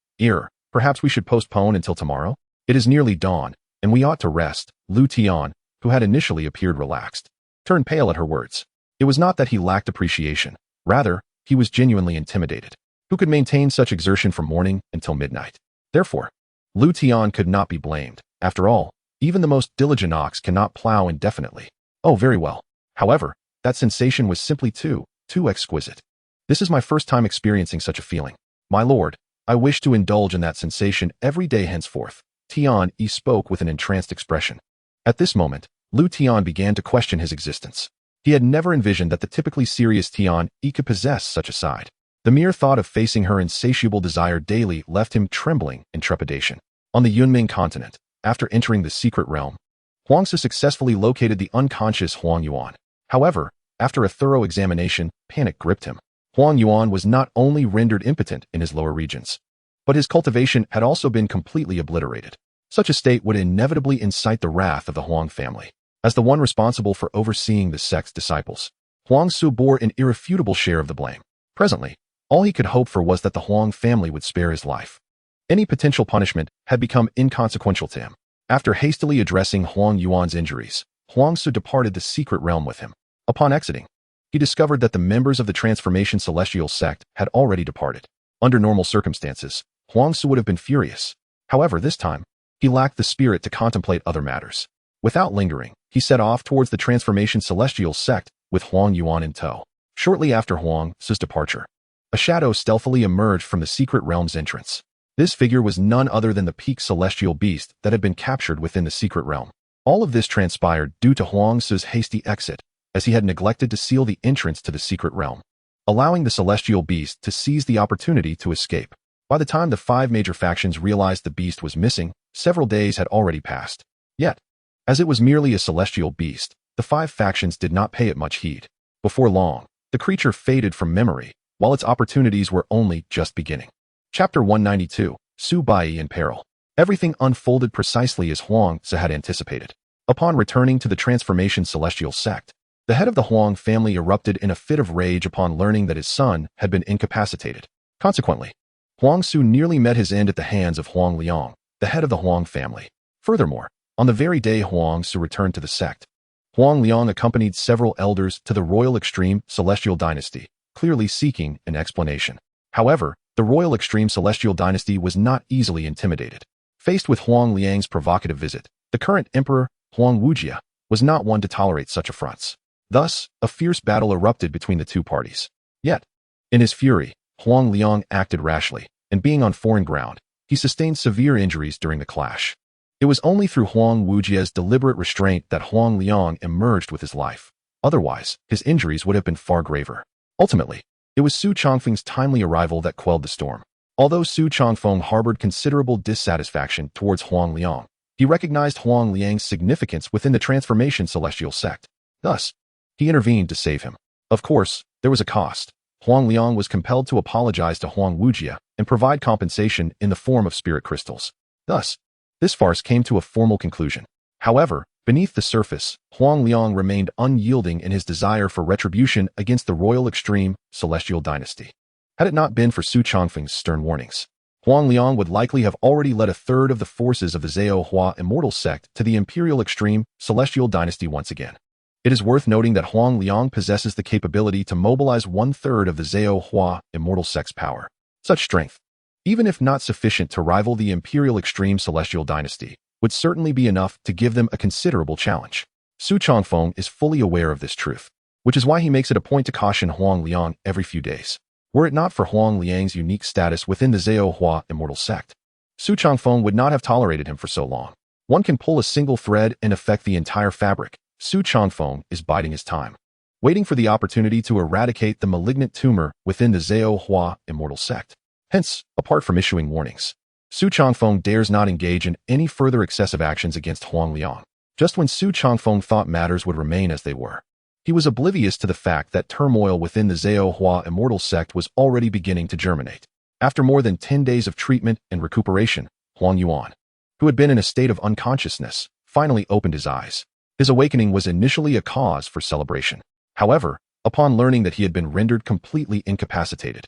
perhaps we should postpone until tomorrow? It is nearly dawn, and we ought to rest. Liutian, who had initially appeared relaxed, turned pale at her words. It was not that he lacked appreciation. Rather, he was genuinely intimidated. Who could maintain such exertion from morning until midnight? Therefore, Liutian could not be blamed. After all, even the most diligent ox cannot plow indefinitely. Oh, very well. However, that sensation was simply too exquisite. This is my first time experiencing such a feeling. My lord, I wish to indulge in that sensation every day henceforth. Tian Yi spoke with an entranced expression. At this moment, Liutian began to question his existence. He had never envisioned that the typically serious Tian Yi could possess such a side. The mere thought of facing her insatiable desire daily left him trembling in trepidation. On the Yunming continent, after entering the secret realm, Huangzi successfully located the unconscious Huang Yuan. However, after a thorough examination, panic gripped him. Huang Yuan was not only rendered impotent in his lower regions, but his cultivation had also been completely obliterated. Such a state would inevitably incite the wrath of the Huang family. As the one responsible for overseeing the sect's disciples, Huangzi bore an irrefutable share of the blame. Presently, all he could hope for was that the Huang family would spare his life. Any potential punishment had become inconsequential to him. After hastily addressing Huang Yuan's injuries, Huangzi departed the secret realm with him. Upon exiting, he discovered that the members of the Transformation Celestial Sect had already departed. Under normal circumstances, Huangzi would have been furious. However, this time, he lacked the spirit to contemplate other matters. Without lingering, he set off towards the Transformation Celestial Sect with Huang Yuan in tow. Shortly after Huangzi's departure, a shadow stealthily emerged from the secret realm's entrance. This figure was none other than the peak celestial beast that had been captured within the secret realm. All of this transpired due to Huangzi's hasty exit, as he had neglected to seal the entrance to the secret realm, allowing the celestial beast to seize the opportunity to escape. By the time the 5 major factions realized the beast was missing, several days had already passed. Yet, as it was merely a celestial beast, the 5 factions did not pay it much heed. Before long, the creature faded from memory, while its opportunities were only just beginning. Chapter 192, Su Bai in Peril. Everything unfolded precisely as Huangzi had anticipated. Upon returning to the Transformation Celestial Sect, the head of the Huang family erupted in a fit of rage upon learning that his son had been incapacitated. Consequently, Huangzi nearly met his end at the hands of Huang Liang, the head of the Huang family. Furthermore, on the very day Huangzi returned to the sect, Huang Liang accompanied several elders to the Royal Extreme Celestial Dynasty, clearly seeking an explanation. However, the Royal Extreme Celestial Dynasty was not easily intimidated. Faced with Huang Liang's provocative visit, the current emperor, Huang Wujia, was not one to tolerate such affronts. Thus, a fierce battle erupted between the two parties. Yet, in his fury, Huang Liang acted rashly, and being on foreign ground, he sustained severe injuries during the clash. It was only through Huang Wujia's deliberate restraint that Huang Liang emerged with his life. Otherwise, his injuries would have been far graver. Ultimately, it was Su Changfeng's timely arrival that quelled the storm. Although Su Changfeng harbored considerable dissatisfaction towards Huang Liang, he recognized Huang Liang's significance within the Transformation Celestial Sect. Thus, he intervened to save him. Of course, there was a cost. Huang Liang was compelled to apologize to Huang Wujia and provide compensation in the form of spirit crystals. Thus, this farce came to a formal conclusion. However, Beneath the surface, Huang Liang remained unyielding in his desire for retribution against the royal extreme celestial dynasty. Had it not been for Su Changfeng's stern warnings, Huang Liang would likely have already led a third of the forces of the Zhao Hua immortal sect to the imperial extreme celestial dynasty once again. It is worth noting that Huang Liang possesses the capability to mobilize one-third of the Zhao Hua immortal sect's power. Such strength, even if not sufficient to rival the imperial extreme celestial dynasty, would certainly be enough to give them a considerable challenge. Su Changfeng is fully aware of this truth, which is why he makes it a point to caution Huang Liang every few days. Were it not for Huang Liang's unique status within the Zhao Hua immortal sect, Su Changfeng would not have tolerated him for so long. One can pull a single thread and affect the entire fabric. Su Changfeng is biding his time, waiting for the opportunity to eradicate the malignant tumor within the Zhao Hua immortal sect. Hence, apart from issuing warnings, Su Changfeng dares not engage in any further excessive actions against Huang Liang. Just when Su Changfeng thought matters would remain as they were, he was oblivious to the fact that turmoil within the Zhao Hua immortal sect was already beginning to germinate. After more than 10 days of treatment and recuperation, Huang Yuan, who had been in a state of unconsciousness, finally opened his eyes. His awakening was initially a cause for celebration. However, upon learning that he had been rendered completely incapacitated,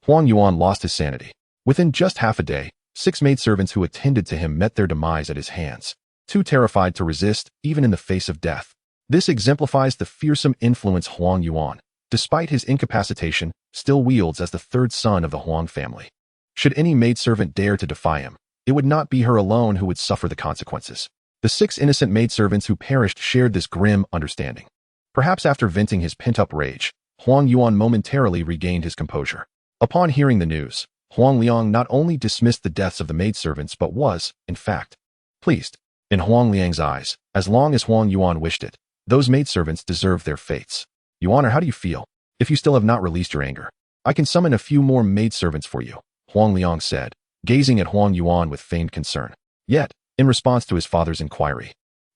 Huang Yuan lost his sanity. Within just half a day, 6 maidservants who attended to him met their demise at his hands, too terrified to resist, even in the face of death. This exemplifies the fearsome influence Huang Yuan, despite his incapacitation, still wields as the third son of the Huang family. Should any maidservant dare to defy him, it would not be her alone who would suffer the consequences. The 6 innocent maidservants who perished shared this grim understanding. Perhaps after venting his pent-up rage, Huang Yuan momentarily regained his composure. Upon hearing the news, Huang Liang not only dismissed the deaths of the maidservants but was, in fact, pleased. In Huang Liang's eyes, as long as Huang Yuan wished it, those maidservants deserved their fates. Your Honor, how do you feel? If you still have not released your anger, I can summon a few more maidservants for you, Huang Liang said, gazing at Huang Yuan with feigned concern. Yet, in response to his father's inquiry,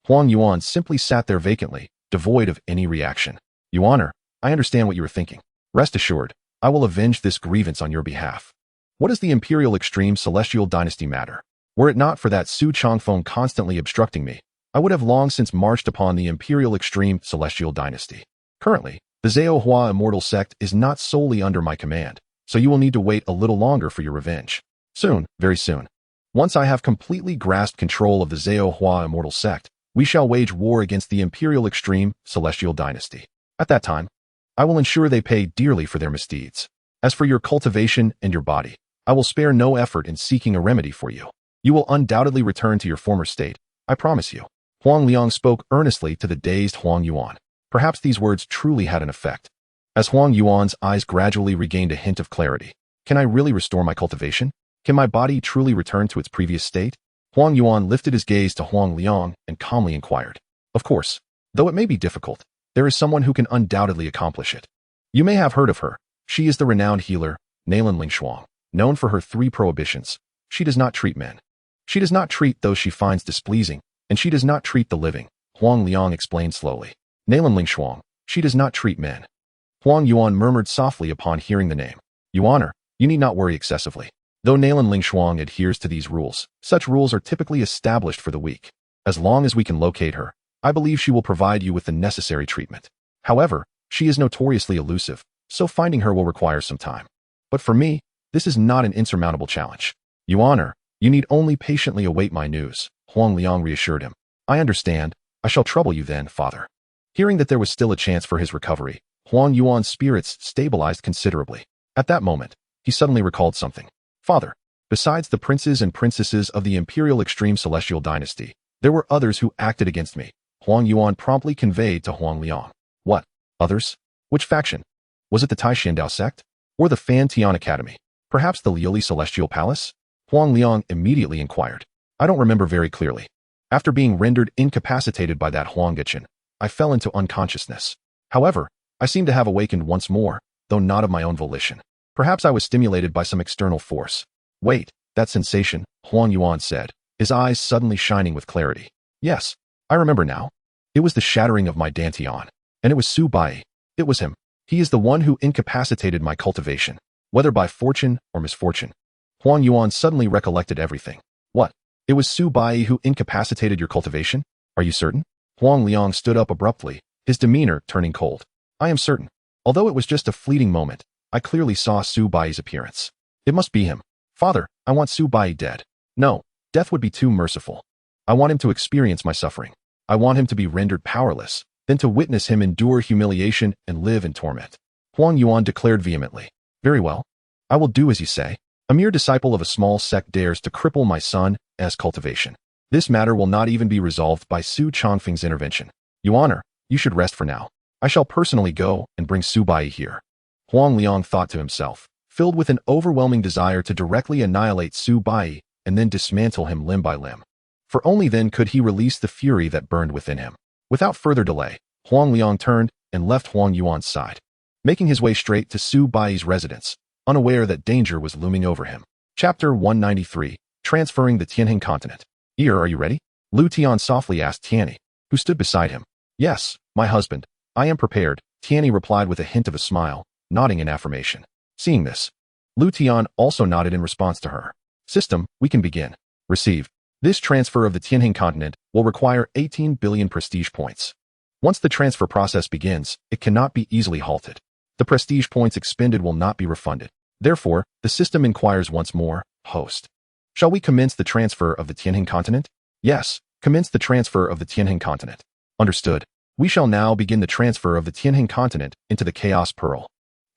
Huang Yuan simply sat there vacantly, devoid of any reaction. Your Honor, I understand what you are thinking. Rest assured, I will avenge this grievance on your behalf. What does the imperial extreme celestial dynasty matter? Were it not for that Su Changfeng constantly obstructing me, I would have long since marched upon the imperial extreme celestial dynasty. Currently, the Zhao Hua immortal sect is not solely under my command, so you will need to wait a little longer for your revenge. Soon, very soon. Once I have completely grasped control of the Zhao Hua immortal sect, we shall wage war against the imperial extreme celestial dynasty. At that time, I will ensure they pay dearly for their misdeeds. As for your cultivation and your body, I will spare no effort in seeking a remedy for you. You will undoubtedly return to your former state, I promise you. Huang Liang spoke earnestly to the dazed Huang Yuan. Perhaps these words truly had an effect. As Huang Yuan's eyes gradually regained a hint of clarity, can I really restore my cultivation? Can my body truly return to its previous state? Huang Yuan lifted his gaze to Huang Liang and calmly inquired. Of course, though it may be difficult, there is someone who can undoubtedly accomplish it. You may have heard of her. She is the renowned healer, Nalan Lingshuang, known for her 3 prohibitions. She does not treat men. She does not treat those she finds displeasing, and she does not treat the living, Huang Liang explained slowly. Nalan Lingshuang, she does not treat men. Huang Yuan murmured softly upon hearing the name. Your Honor, you need not worry excessively. Though Nalan Lingshuang adheres to these rules, such rules are typically established for the weak. As long as we can locate her, I believe she will provide you with the necessary treatment. However, she is notoriously elusive, so finding her will require some time. But for me, this is not an insurmountable challenge. Your Honor, you need only patiently await my news, Huang Liang reassured him. I understand. I shall trouble you then, father. Hearing that there was still a chance for his recovery, Huang Yuan's spirits stabilized considerably. At that moment, he suddenly recalled something. Father, besides the princes and princesses of the imperial extreme celestial dynasty, there were others who acted against me, Huang Yuan promptly conveyed to Huang Liang. What? Others? Which faction? Was it the Taishan Dao Sect? Or the Fan Tian Academy? Perhaps the Liuli Celestial Palace? Huang Liang immediately inquired. I don't remember very clearly. After being rendered incapacitated by that Huang Gichin, I fell into unconsciousness. However, I seem to have awakened once more, though not of my own volition. Perhaps I was stimulated by some external force. Wait, that sensation, Huang Yuan said, his eyes suddenly shining with clarity. Yes, I remember now. It was the shattering of my dantian. And it was Su Bai. It was him. He is the one who incapacitated my cultivation, whether by fortune or misfortune. Huang Yuan suddenly recollected everything. What? It was Su Bai who incapacitated your cultivation? Are you certain? Huang Liang stood up abruptly, his demeanor turning cold. I am certain. Although it was just a fleeting moment, I clearly saw Su Bai's appearance. It must be him. Father, I want Su Bai dead. No, death would be too merciful. I want him to experience my suffering. I want him to be rendered powerless, then to witness him endure humiliation and live in torment. Huang Yuan declared vehemently. Very well. I will do as you say. A mere disciple of a small sect dares to cripple my son's cultivation. This matter will not even be resolved by Su Changfeng's intervention. Yuaner, you should rest for now. I shall personally go and bring Su Bai here. Huang Liang thought to himself, filled with an overwhelming desire to directly annihilate Su Bai and then dismantle him limb by limb. For only then could he release the fury that burned within him. Without further delay, Huang Liang turned and left Huang Yuan's side, making his way straight to Su Bai's residence, unaware that danger was looming over him. Chapter 193, Transferring the Tianhe Continent. Ear, are you ready? Liutian softly asked Tianhe, who stood beside him. Yes, my husband, I am prepared, Tianhe replied with a hint of a smile, nodding in affirmation. Seeing this, Liutian also nodded in response to her. System, we can begin. Receive. This transfer of the Tianhe Continent will require 18 billion prestige points. Once the transfer process begins, it cannot be easily halted. The prestige points expended will not be refunded. Therefore, the system inquires once more, host. Shall we commence the transfer of the Tianhe Continent? Yes, commence the transfer of the Tianhe Continent. Understood. We shall now begin the transfer of the Tianhe Continent into the Chaos Pearl.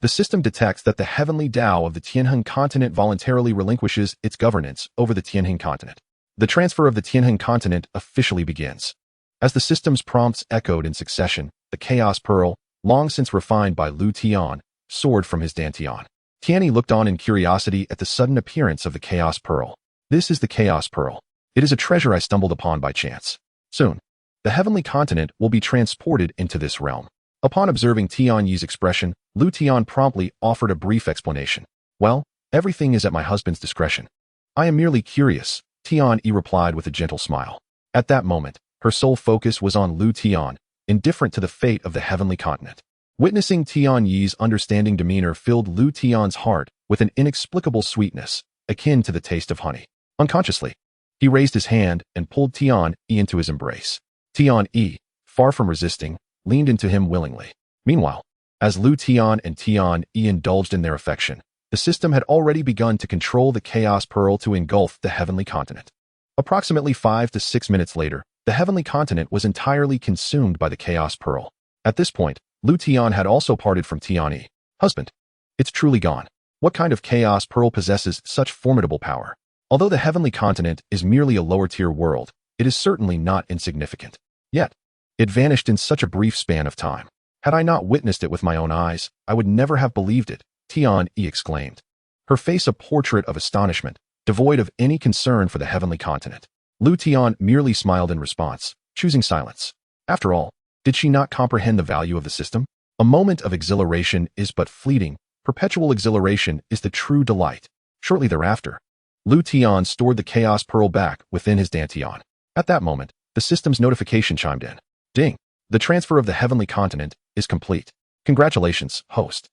The system detects that the heavenly Tao of the Tianhe Continent voluntarily relinquishes its governance over the Tianhe Continent. The transfer of the Tianhe Continent officially begins. As the system's prompts echoed in succession, the Chaos Pearl, long since refined by Liutian, soared from his dantian. Tianhe looked on in curiosity at the sudden appearance of the Chaos Pearl. This is the Chaos Pearl. It is a treasure I stumbled upon by chance. Soon, the heavenly continent will be transported into this realm. Upon observing Tianhe's expression, Liutian promptly offered a brief explanation. Well, everything is at my husband's discretion. I am merely curious, Tianhe replied with a gentle smile. At that moment, her sole focus was on Liutian, indifferent to the fate of the heavenly continent. Witnessing Tianhe's understanding demeanor filled Liutian's heart with an inexplicable sweetness, akin to the taste of honey. Unconsciously, he raised his hand and pulled Tianhe into his embrace. Tianhe, far from resisting, leaned into him willingly. Meanwhile, as Liutian and Tianhe indulged in their affection, the system had already begun to control the Chaos Pearl to engulf the heavenly continent. Approximately 5 to 6 minutes later, the heavenly continent was entirely consumed by the Chaos Pearl. At this point, Liutian had also parted from Tianhe. Husband, it's truly gone. What kind of Chaos Pearl possesses such formidable power? Although the heavenly continent is merely a lower-tier world, it is certainly not insignificant. Yet, it vanished in such a brief span of time. Had I not witnessed it with my own eyes, I would never have believed it, Tianhe exclaimed, her face a portrait of astonishment, devoid of any concern for the heavenly continent. Liutian merely smiled in response, choosing silence. After all, did she not comprehend the value of the system? A moment of exhilaration is but fleeting. Perpetual exhilaration is the true delight. Shortly thereafter, Liutian stored the Chaos Pearl back within his dantian. At that moment, the system's notification chimed in. Ding! The transfer of the heavenly continent is complete. Congratulations, host.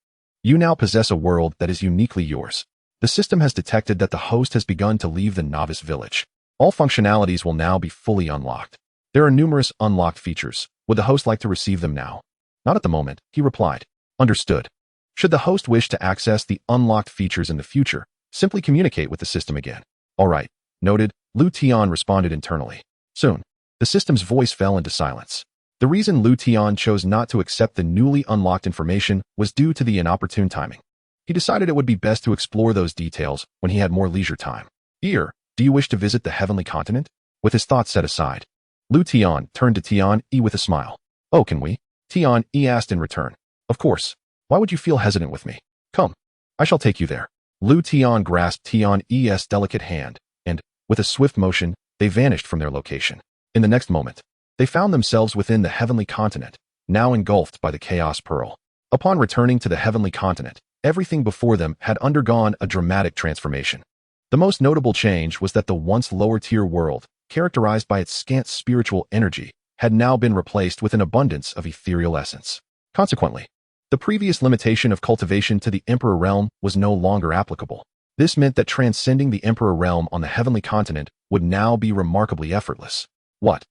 You now possess a world that is uniquely yours. The system has detected that the host has begun to leave the novice village. All functionalities will now be fully unlocked. There are numerous unlocked features. Would the host like to receive them now? Not at the moment, he replied. Understood. Should the host wish to access the unlocked features in the future, simply communicate with the system again. All right, noted, Liutian responded internally. Soon, the system's voice fell into silence. The reason Liutian chose not to accept the newly unlocked information was due to the inopportune timing. He decided it would be best to explore those details when he had more leisure time. Ear, do you wish to visit the heavenly continent? With his thoughts set aside, Liutian turned to Tianhe with a smile. Oh, can we? Tianhe asked in return. Of course. Why would you feel hesitant with me? Come. I shall take you there. Liutian grasped Tianhe's delicate hand, and, with a swift motion, they vanished from their location. In the next moment, they found themselves within the heavenly continent, now engulfed by the Chaos Pearl. Upon returning to the heavenly continent, everything before them had undergone a dramatic transformation. The most notable change was that the once lower-tier world, characterized by its scant spiritual energy, had now been replaced with an abundance of ethereal essence. Consequently, the previous limitation of cultivation to the Emperor realm was no longer applicable. This meant that transcending the Emperor realm on the heavenly continent would now be remarkably effortless. What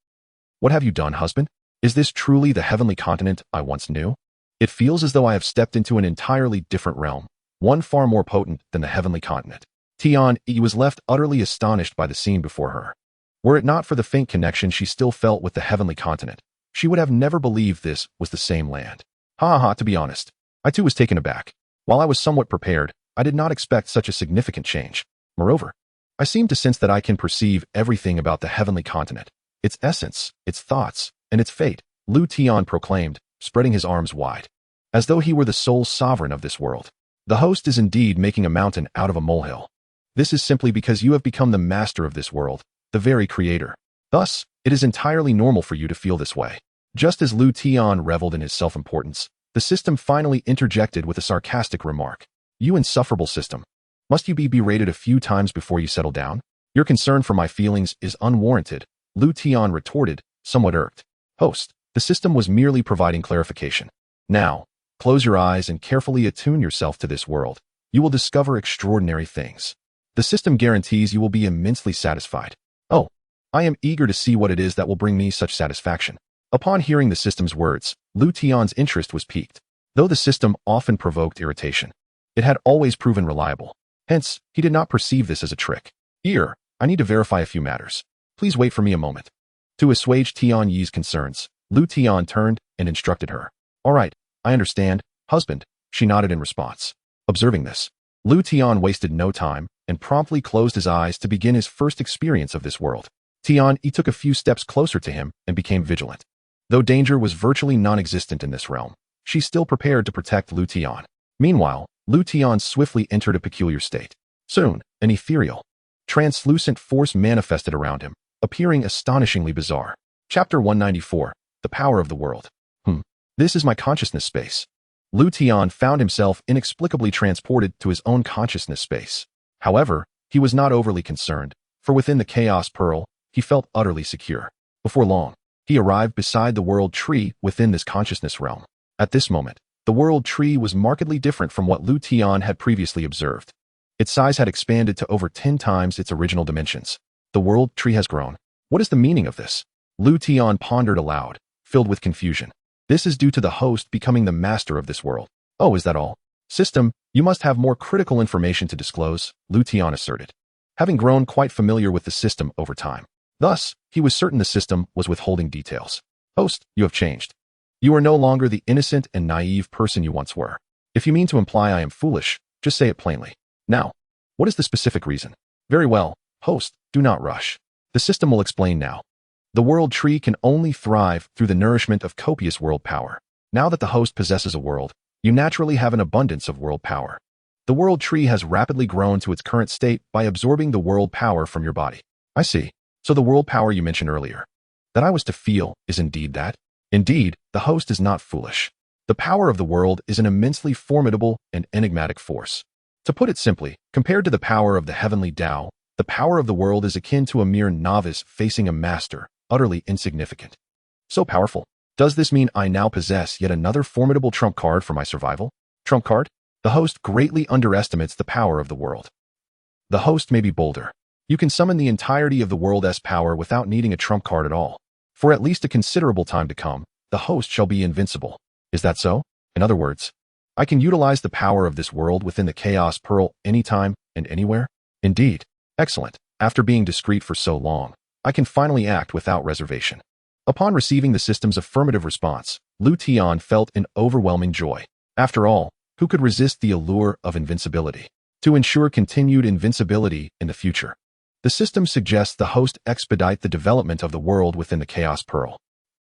have you done, husband? Is this truly the heavenly continent I once knew? It feels as though I have stepped into an entirely different realm, one far more potent than the heavenly continent. Tian Yi was left utterly astonished by the scene before her. Were it not for the faint connection she still felt with the heavenly continent, she would have never believed this was the same land. To be honest, I too was taken aback. While I was somewhat prepared, I did not expect such a significant change. Moreover, I seem to sense that I can perceive everything about the heavenly continent, its essence, its thoughts, and its fate, Liutian proclaimed, spreading his arms wide, as though he were the sole sovereign of this world. The host is indeed making a mountain out of a molehill. This is simply because you have become the master of this world, the very creator. Thus, it is entirely normal for you to feel this way. Just as Liutian reveled in his self-importance, the system finally interjected with a sarcastic remark. You insufferable system. Must you be berated a few times before you settle down? Your concern for my feelings is unwarranted, Liutian retorted, somewhat irked. Host, the system was merely providing clarification. Now, close your eyes and carefully attune yourself to this world. You will discover extraordinary things. The system guarantees you will be immensely satisfied. Oh, I am eager to see what it is that will bring me such satisfaction. Upon hearing the system's words, Liutian's interest was piqued. Though the system often provoked irritation, it had always proven reliable. Hence, he did not perceive this as a trick. Here, I need to verify a few matters. Please wait for me a moment. To assuage Tian Yi's concerns, Liutian turned and instructed her. All right, I understand, husband, she nodded in response. Observing this, Liutian wasted no time and promptly closed his eyes to begin his first experience of this world. Tian Yi took a few steps closer to him and became vigilant. Though danger was virtually non-existent in this realm, she still prepared to protect Liutian. Meanwhile, Liutian swiftly entered a peculiar state. Soon, an ethereal, translucent force manifested around him, appearing astonishingly bizarre. Chapter 194, The Power of the World. This is my consciousness space. Liutian found himself inexplicably transported to his own consciousness space. However, he was not overly concerned, for within the Chaos Pearl, he felt utterly secure. Before long, he arrived beside the World Tree within this consciousness realm. At this moment, the World Tree was markedly different from what Liutian had previously observed. Its size had expanded to over 10 times its original dimensions. The World Tree has grown. What is the meaning of this? Liutian pondered aloud, filled with confusion. This is due to the host becoming the master of this world. Oh, is that all? System, you must have more critical information to disclose, Liutian asserted, having grown quite familiar with the system over time. Thus, he was certain the system was withholding details. Host, you have changed. You are no longer the innocent and naive person you once were. If you mean to imply I am foolish, just say it plainly. Now, what is the specific reason? Very well, host, do not rush. The system will explain now. The world tree can only thrive through the nourishment of copious world power. Now that the host possesses a world, you naturally have an abundance of world power. The world tree has rapidly grown to its current state by absorbing the world power from your body. I see. So the world power you mentioned earlier, that I was to feel, is indeed that? Indeed, the host is not foolish. The power of the world is an immensely formidable and enigmatic force. To put it simply, compared to the power of the heavenly Tao, the power of the world is akin to a mere novice facing a master, utterly insignificant. So powerful. Does this mean I now possess yet another formidable trump card for my survival? Trump card? The host greatly underestimates the power of the world. The host may be bolder. You can summon the entirety of the world's power without needing a trump card at all. For at least a considerable time to come, the host shall be invincible. Is that so? In other words, I can utilize the power of this world within the Chaos Pearl anytime and anywhere? Indeed. Excellent. After being discreet for so long, I can finally act without reservation. Upon receiving the system's affirmative response, Liutian felt an overwhelming joy. After all, who could resist the allure of invincibility? To ensure continued invincibility in the future, the system suggests the host expedite the development of the world within the Chaos Pearl.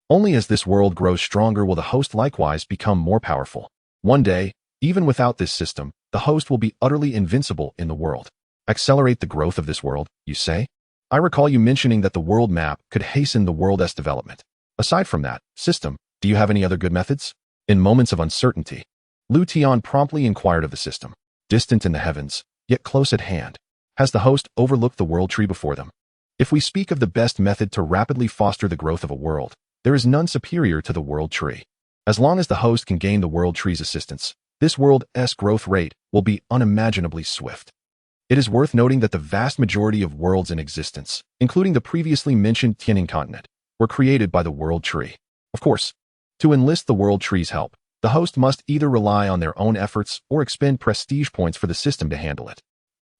Only as this world grows stronger will the host likewise become more powerful. One day, even without this system, the host will be utterly invincible in the world. Accelerate the growth of this world, you say? I recall you mentioning that the world map could hasten the world's development. Aside from that, system, do you have any other good methods? In moments of uncertainty, Liutian promptly inquired of the system. Distant in the heavens, yet close at hand, has the host overlooked the world tree before them? If we speak of the best method to rapidly foster the growth of a world, there is none superior to the world tree. As long as the host can gain the world tree's assistance, this world's growth rate will be unimaginably swift. It is worth noting that the vast majority of worlds in existence, including the previously mentioned Tianning continent, were created by the world tree. Of course, to enlist the World Tree's help, the host must either rely on their own efforts or expend prestige points for the system to handle it.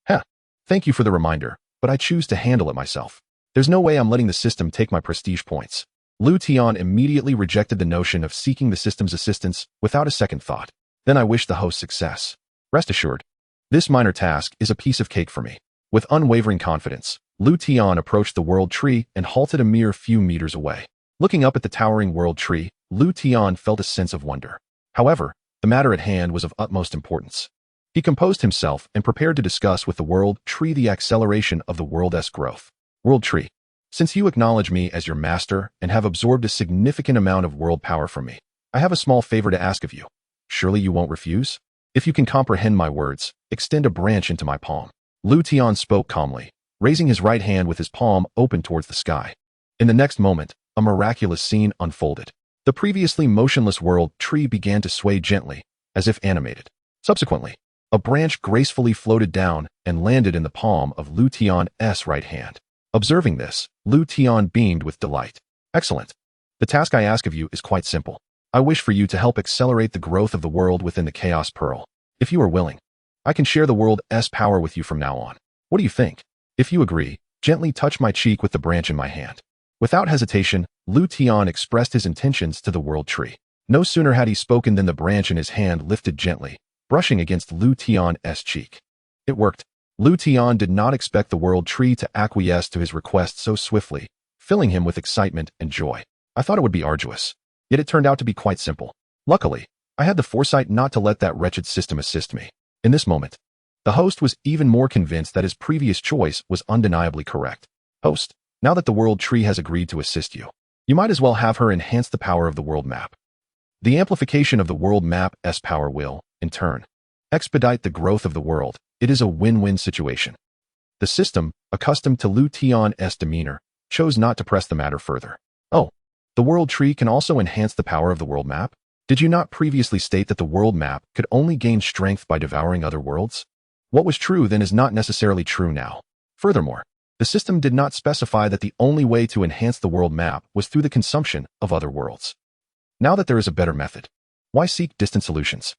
Heh, thank you for the reminder, but I choose to handle it myself. There's no way I'm letting the system take my prestige points. Liutian immediately rejected the notion of seeking the system's assistance without a second thought. Then I wish the host success. Rest assured, this minor task is a piece of cake for me. With unwavering confidence, Liutian approached the World Tree and halted a mere few meters away. Looking up at the towering World Tree, Liutian felt a sense of wonder. However, the matter at hand was of utmost importance. He composed himself and prepared to discuss with the World Tree the acceleration of the world's growth. World Tree, since you acknowledge me as your master and have absorbed a significant amount of world power from me, I have a small favor to ask of you. Surely you won't refuse? If you can comprehend my words, extend a branch into my palm. Liutian spoke calmly, raising his right hand with his palm open towards the sky. In the next moment, a miraculous scene unfolded. The previously motionless World Tree began to sway gently, as if animated. Subsequently, a branch gracefully floated down and landed in the palm of Liutian's right hand. Observing this, Liutian beamed with delight. Excellent. The task I ask of you is quite simple. I wish for you to help accelerate the growth of the world within the Chaos Pearl. If you are willing, I can share the world's power with you from now on. What do you think? If you agree, gently touch my cheek with the branch in my hand. Without hesitation, Liutian expressed his intentions to the World Tree. No sooner had he spoken than the branch in his hand lifted gently, brushing against Liutian's cheek. It worked. Liutian did not expect the World Tree to acquiesce to his request so swiftly, filling him with excitement and joy. I thought it would be arduous, yet it turned out to be quite simple. Luckily, I had the foresight not to let that wretched system assist me. In this moment, the host was even more convinced that his previous choice was undeniably correct. Host, now that the World Tree has agreed to assist you, you might as well have her enhance the power of the world map. The amplification of the world map's power will, in turn, expedite the growth of the world. It is a win-win situation. The system, accustomed to Liutian's demeanor, chose not to press the matter further. Oh, the World Tree can also enhance the power of the world map? Did you not previously state that the world map could only gain strength by devouring other worlds? What was true then is not necessarily true now. Furthermore, the system did not specify that the only way to enhance the world map was through the consumption of other worlds. Now that there is a better method, why seek distant solutions?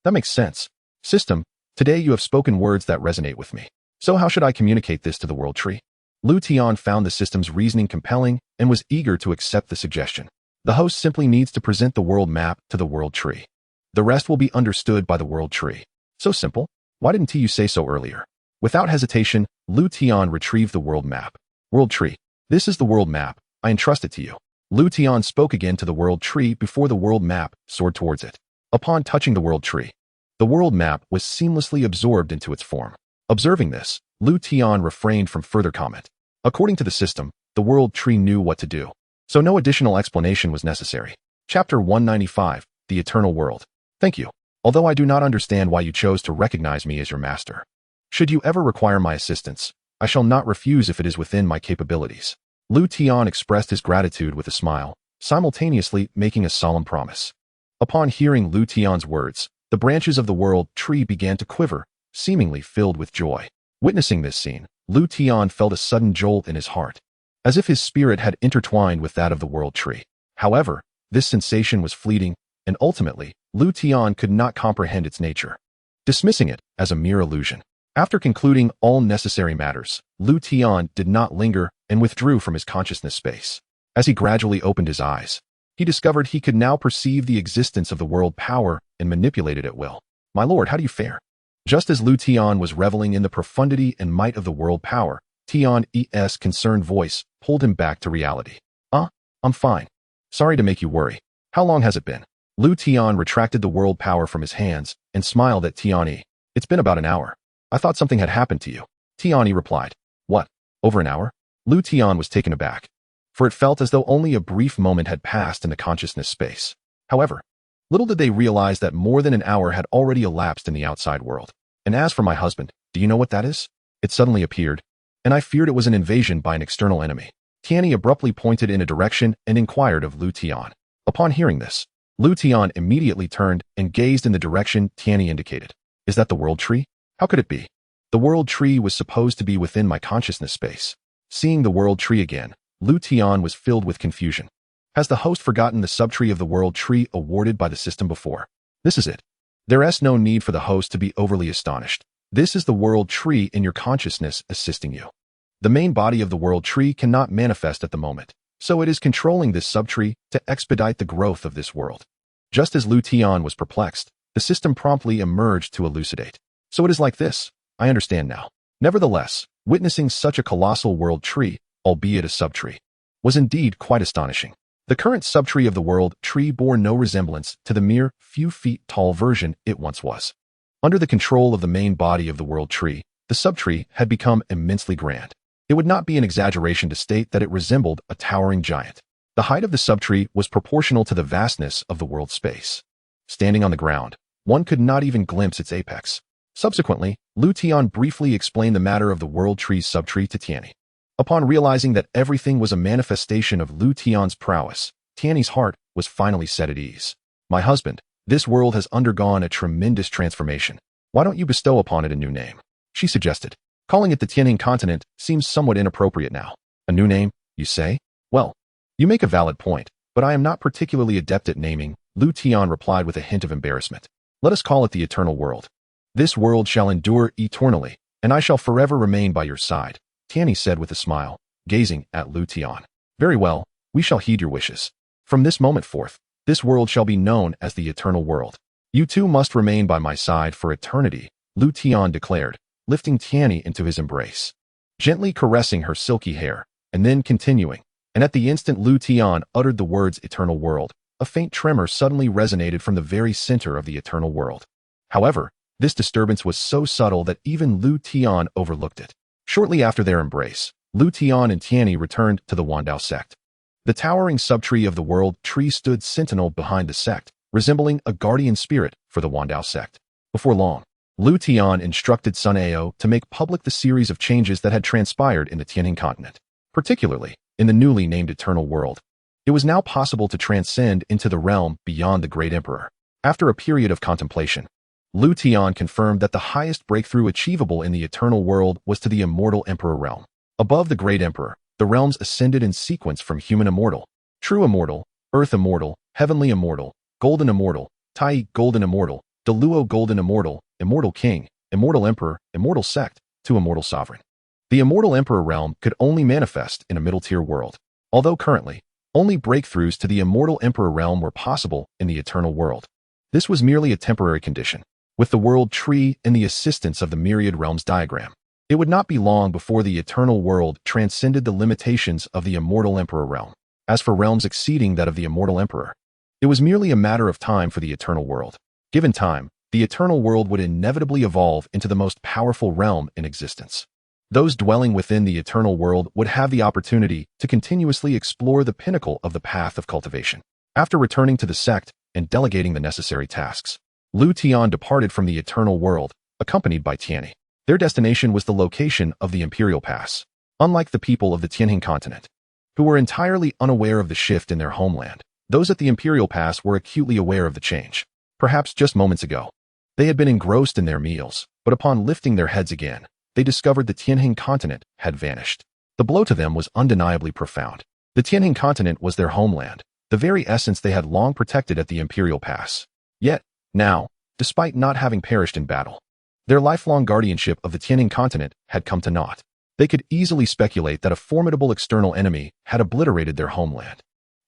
That makes sense. System, today you have spoken words that resonate with me. So how should I communicate this to the World Tree? Liutian found the system's reasoning compelling and was eager to accept the suggestion. The host simply needs to present the world map to the World Tree. The rest will be understood by the World Tree. So simple. Why didn't you say so earlier? Without hesitation, Liutian retrieved the world map. World Tree, this is the world map. I entrust it to you. Liutian spoke again to the World Tree before the world map soared towards it. Upon touching the World Tree, the world map was seamlessly absorbed into its form. Observing this, Liutian refrained from further comment. According to the system, the World Tree knew what to do, so no additional explanation was necessary. Chapter 195, The Eternal World. Thank you. Although I do not understand why you chose to recognize me as your master. Should you ever require my assistance, I shall not refuse if it is within my capabilities. Liutian expressed his gratitude with a smile, simultaneously making a solemn promise. Upon hearing Liutian's words, the branches of the World Tree began to quiver, seemingly filled with joy. Witnessing this scene, Liutian felt a sudden jolt in his heart, as if his spirit had intertwined with that of the World Tree. However, this sensation was fleeting, and ultimately, Liutian could not comprehend its nature, dismissing it as a mere illusion. After concluding all necessary matters, Liutian did not linger and withdrew from his consciousness space. As he gradually opened his eyes, he discovered he could now perceive the existence of the world power and manipulate it at will. My lord, how do you fare? Just as Liutian was reveling in the profundity and might of the world power, Tian's concerned voice pulled him back to reality. I'm fine. Sorry to make you worry. How long has it been? Liutian retracted the world power from his hands and smiled at Tian. It's been about an hour. I thought something had happened to you. Tian replied. What? Over an hour? Liutian was taken aback, for it felt as though only a brief moment had passed in the consciousness space. However, little did they realize that more than an hour had already elapsed in the outside world. And as for my husband, do you know what that is? It suddenly appeared, and I feared it was an invasion by an external enemy. Tian abruptly pointed in a direction and inquired of Liutian. Upon hearing this, Liutian immediately turned and gazed in the direction Tian indicated. Is that the World Tree? How could it be? The World Tree was supposed to be within my consciousness space. Seeing the World Tree again, Liutian was filled with confusion. Has the host forgotten the subtree of the world tree awarded by the system before? This is it. There is no need for the host to be overly astonished. This is the world tree in your consciousness assisting you. The main body of the world tree cannot manifest at the moment, so it is controlling this subtree to expedite the growth of this world. Just as Liutian was perplexed, the system promptly emerged to elucidate. So it is like this. I understand now. Nevertheless, witnessing such a colossal world tree, albeit a subtree, was indeed quite astonishing. The current subtree of the world tree bore no resemblance to the mere few feet tall version it once was. Under the control of the main body of the world tree, the subtree had become immensely grand. It would not be an exaggeration to state that it resembled a towering giant. The height of the subtree was proportional to the vastness of the world space. Standing on the ground, one could not even glimpse its apex. Subsequently, Liutian briefly explained the matter of the world tree's subtree to Tianni. Upon realizing that everything was a manifestation of Liutian's prowess, Tianni's heart was finally set at ease. My husband, this world has undergone a tremendous transformation. Why don't you bestow upon it a new name? She suggested. Calling it the Tianhin continent seems somewhat inappropriate now. A new name, you say? Well, you make a valid point, but I am not particularly adept at naming, Liutian replied with a hint of embarrassment. Let us call it the eternal world. This world shall endure eternally, and I shall forever remain by your side, Tianni said with a smile, gazing at Liutian. Very well, we shall heed your wishes. From this moment forth, this world shall be known as the eternal world. You two must remain by my side for eternity, Liutian declared, lifting Tianni into his embrace, gently caressing her silky hair, and then continuing. And at the instant Liutian uttered the words eternal world, a faint tremor suddenly resonated from the very center of the eternal world. However, this disturbance was so subtle that even Liutian overlooked it. Shortly after their embrace, Liutian and Tianni returned to the Dao Sect. The towering subtree of the world tree stood sentinel behind the sect, resembling a guardian spirit for the Dao Sect. Before long, Liutian instructed Sun Ao to make public the series of changes that had transpired in the Tianhin continent, particularly in the newly named Eternal World. It was now possible to transcend into the realm beyond the Great Emperor. After a period of contemplation, Liutian confirmed that the highest breakthrough achievable in the Eternal World was to the Immortal Emperor realm. Above the Great Emperor, the realms ascended in sequence from Human Immortal, True Immortal, Earth Immortal, Heavenly Immortal, Golden Immortal, Tai Golden Immortal, Deluo Golden Immortal, Immortal King, Immortal Emperor, Immortal Sect, to Immortal Sovereign. The Immortal Emperor realm could only manifest in a middle-tier world, although currently, only breakthroughs to the Immortal Emperor realm were possible in the Eternal World. This was merely a temporary condition. With the world tree and the assistance of the Myriad Realms diagram, it would not be long before the Eternal World transcended the limitations of the Immortal Emperor realm. As for realms exceeding that of the Immortal Emperor, it was merely a matter of time for the Eternal World. Given time, the Eternal World would inevitably evolve into the most powerful realm in existence. Those dwelling within the Eternal World would have the opportunity to continuously explore the pinnacle of the path of cultivation. After returning to the sect and delegating the necessary tasks, Liutian departed from the Eternal World, accompanied by Tianni. Their destination was the location of the Imperial Pass. Unlike the people of the Tianhin continent, who were entirely unaware of the shift in their homeland, those at the Imperial Pass were acutely aware of the change. Perhaps just moments ago, they had been engrossed in their meals, but upon lifting their heads again, they discovered the Tianhin continent had vanished. The blow to them was undeniably profound. The Tianhin continent was their homeland, the very essence they had long protected at the Imperial Pass. Yet, now, despite not having perished in battle, their lifelong guardianship of the Tianhin continent had come to naught. They could easily speculate that a formidable external enemy had obliterated their homeland.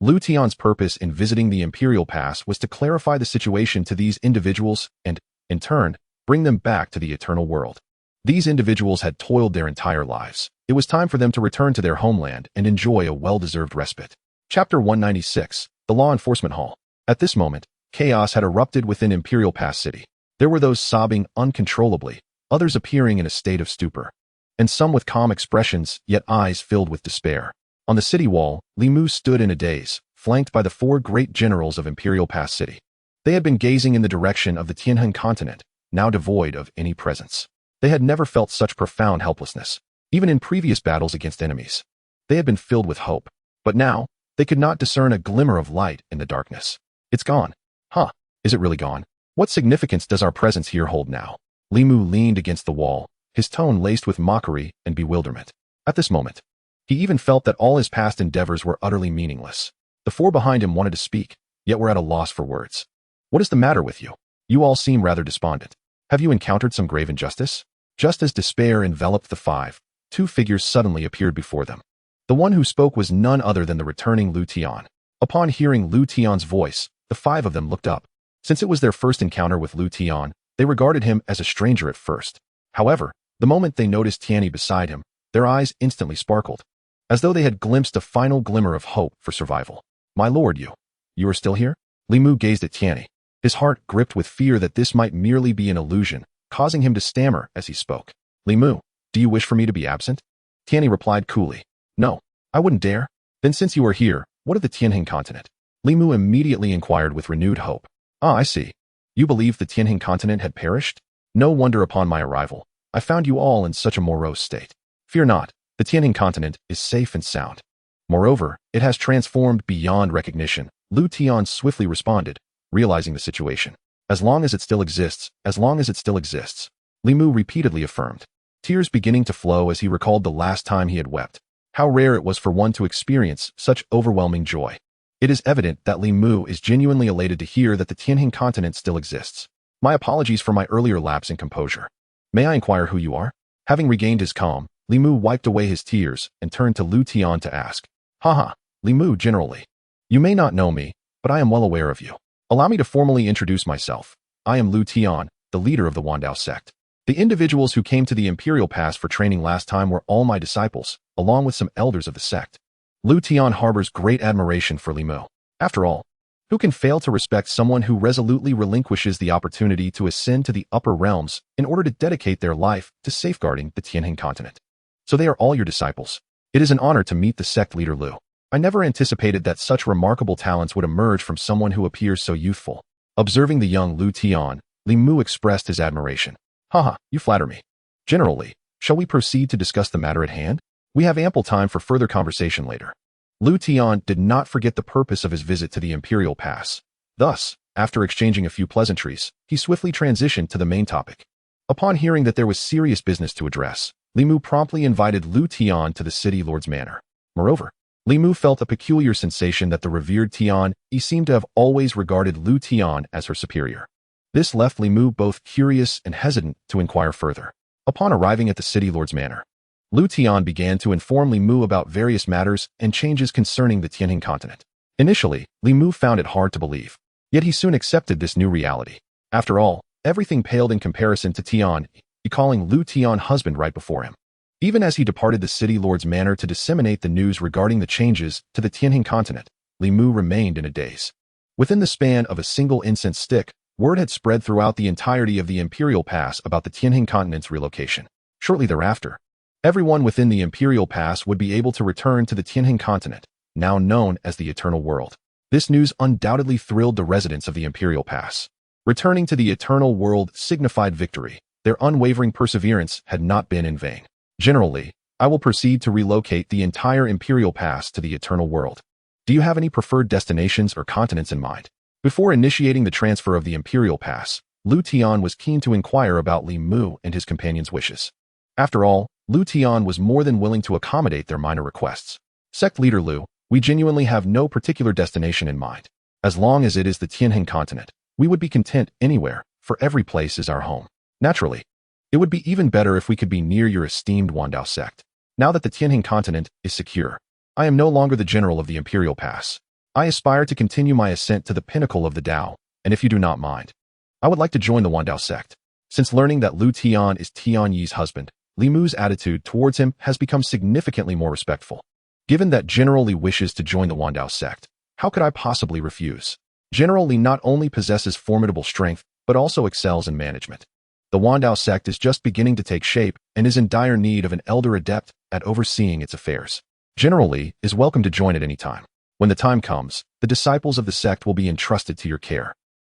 Liutian's purpose in visiting the Imperial Pass was to clarify the situation to these individuals and, in turn, bring them back to the Eternal World. These individuals had toiled their entire lives. It was time for them to return to their homeland and enjoy a well-deserved respite. Chapter 196, The Law Enforcement Hall. At this moment, chaos had erupted within Imperial Pass City. There were those sobbing uncontrollably, others appearing in a state of stupor, and some with calm expressions, yet eyes filled with despair. On the city wall, Limu stood in a daze, flanked by the 4 great generals of Imperial Pass City. They had been gazing in the direction of the Tianhin continent, now devoid of any presence. They had never felt such profound helplessness, even in previous battles against enemies. They had been filled with hope, but now, they could not discern a glimmer of light in the darkness. It's gone. Huh, is it really gone? What significance does our presence here hold now? Limu leaned against the wall, his tone laced with mockery and bewilderment. At this moment, he even felt that all his past endeavors were utterly meaningless. The four behind him wanted to speak, yet were at a loss for words. What is the matter with you? You all seem rather despondent. Have you encountered some grave injustice? Just as despair enveloped the five, two figures suddenly appeared before them. The one who spoke was none other than the returning Liutian. Upon hearing Liutian's voice, the five of them looked up. Since it was their first encounter with Liutian, they regarded him as a stranger at first. However, the moment they noticed Tianni beside him, their eyes instantly sparkled, as though they had glimpsed a final glimmer of hope for survival. My lord, you are still here? Li Mu gazed at Tianni, his heart gripped with fear that this might merely be an illusion, causing him to stammer as he spoke. Li Mu, do you wish for me to be absent? Tianni replied coolly. No, I wouldn't dare. Then since you are here, what of the Tianhing continent? Li Mu immediately inquired with renewed hope. Ah, I see. You believed the Tianhing continent had perished? No wonder upon my arrival, I found you all in such a morose state. Fear not, the Tianhing continent is safe and sound. Moreover, it has transformed beyond recognition. Liutian swiftly responded, realizing the situation. As long as it still exists, Li Mu repeatedly affirmed, tears beginning to flow as he recalled the last time he had wept. How rare it was for one to experience such overwhelming joy. It is evident that Li Mu is genuinely elated to hear that the Tianhing continent still exists. My apologies for my earlier lapse in composure. May I inquire who you are? Having regained his calm, Li Mu wiped away his tears and turned to Liutian to ask. Haha, Li Mu generally. You may not know me, but I am well aware of you. Allow me to formally introduce myself. I am Liutian, the leader of the Dao Sect. The individuals who came to the Imperial Pass for training last time were all my disciples, along with some elders of the sect. Liutian harbors great admiration for Li Mu. After all, who can fail to respect someone who resolutely relinquishes the opportunity to ascend to the upper realms in order to dedicate their life to safeguarding the Tianhing continent? So they are all your disciples. It is an honor to meet the sect leader Liu. I never anticipated that such remarkable talents would emerge from someone who appears so youthful. Observing the young Liutian, Li Mu expressed his admiration. Haha, you flatter me. Generally, shall we proceed to discuss the matter at hand? We have ample time for further conversation later. Liutian did not forget the purpose of his visit to the Imperial Pass. Thus, after exchanging a few pleasantries, he swiftly transitioned to the main topic. Upon hearing that there was serious business to address, Li Mu promptly invited Liutian to the city lord's manor. Moreover, Li Mu felt a peculiar sensation that the revered Tian seemed to have always regarded Liutian as her superior. This left Li Mu both curious and hesitant to inquire further. Upon arriving at the city lord's manor, Liutian began to inform Li Mu about various matters and changes concerning the Tianhing continent. Initially, Li Mu found it hard to believe, yet he soon accepted this new reality. After all, everything paled in comparison to Tian, calling Liutian husband right before him. Even as he departed the city lord's manor to disseminate the news regarding the changes to the Tianhing continent, Li Mu remained in a daze. Within the span of a single incense stick, word had spread throughout the entirety of the Imperial Pass about the Tianhing continent's relocation. Shortly thereafter, everyone within the Imperial Pass would be able to return to the Tianhing continent, now known as the Eternal World. This news undoubtedly thrilled the residents of the Imperial Pass. Returning to the Eternal World signified victory. Their unwavering perseverance had not been in vain. Generally, I will proceed to relocate the entire Imperial Pass to the Eternal World. Do you have any preferred destinations or continents in mind? Before initiating the transfer of the Imperial Pass, Liutian was keen to inquire about Li Mu and his companion's wishes. After all, Liutian was more than willing to accommodate their minor requests. Sect leader Liu, we genuinely have no particular destination in mind. As long as it is the Tianhing continent, we would be content anywhere, for every place is our home. Naturally, it would be even better if we could be near your esteemed Dao Sect. Now that the Tianhing continent is secure, I am no longer the general of the Imperial Pass. I aspire to continue my ascent to the pinnacle of the Dao, and if you do not mind, I would like to join the Dao Sect. Since learning that Liutian is Tian Yi's husband, Li Mu's attitude towards him has become significantly more respectful. Given that General Li wishes to join the Dao Sect, how could I possibly refuse? General Li not only possesses formidable strength, but also excels in management. The Dao Sect is just beginning to take shape and is in dire need of an elder adept at overseeing its affairs. General Li is welcome to join at any time. When the time comes, the disciples of the sect will be entrusted to your care.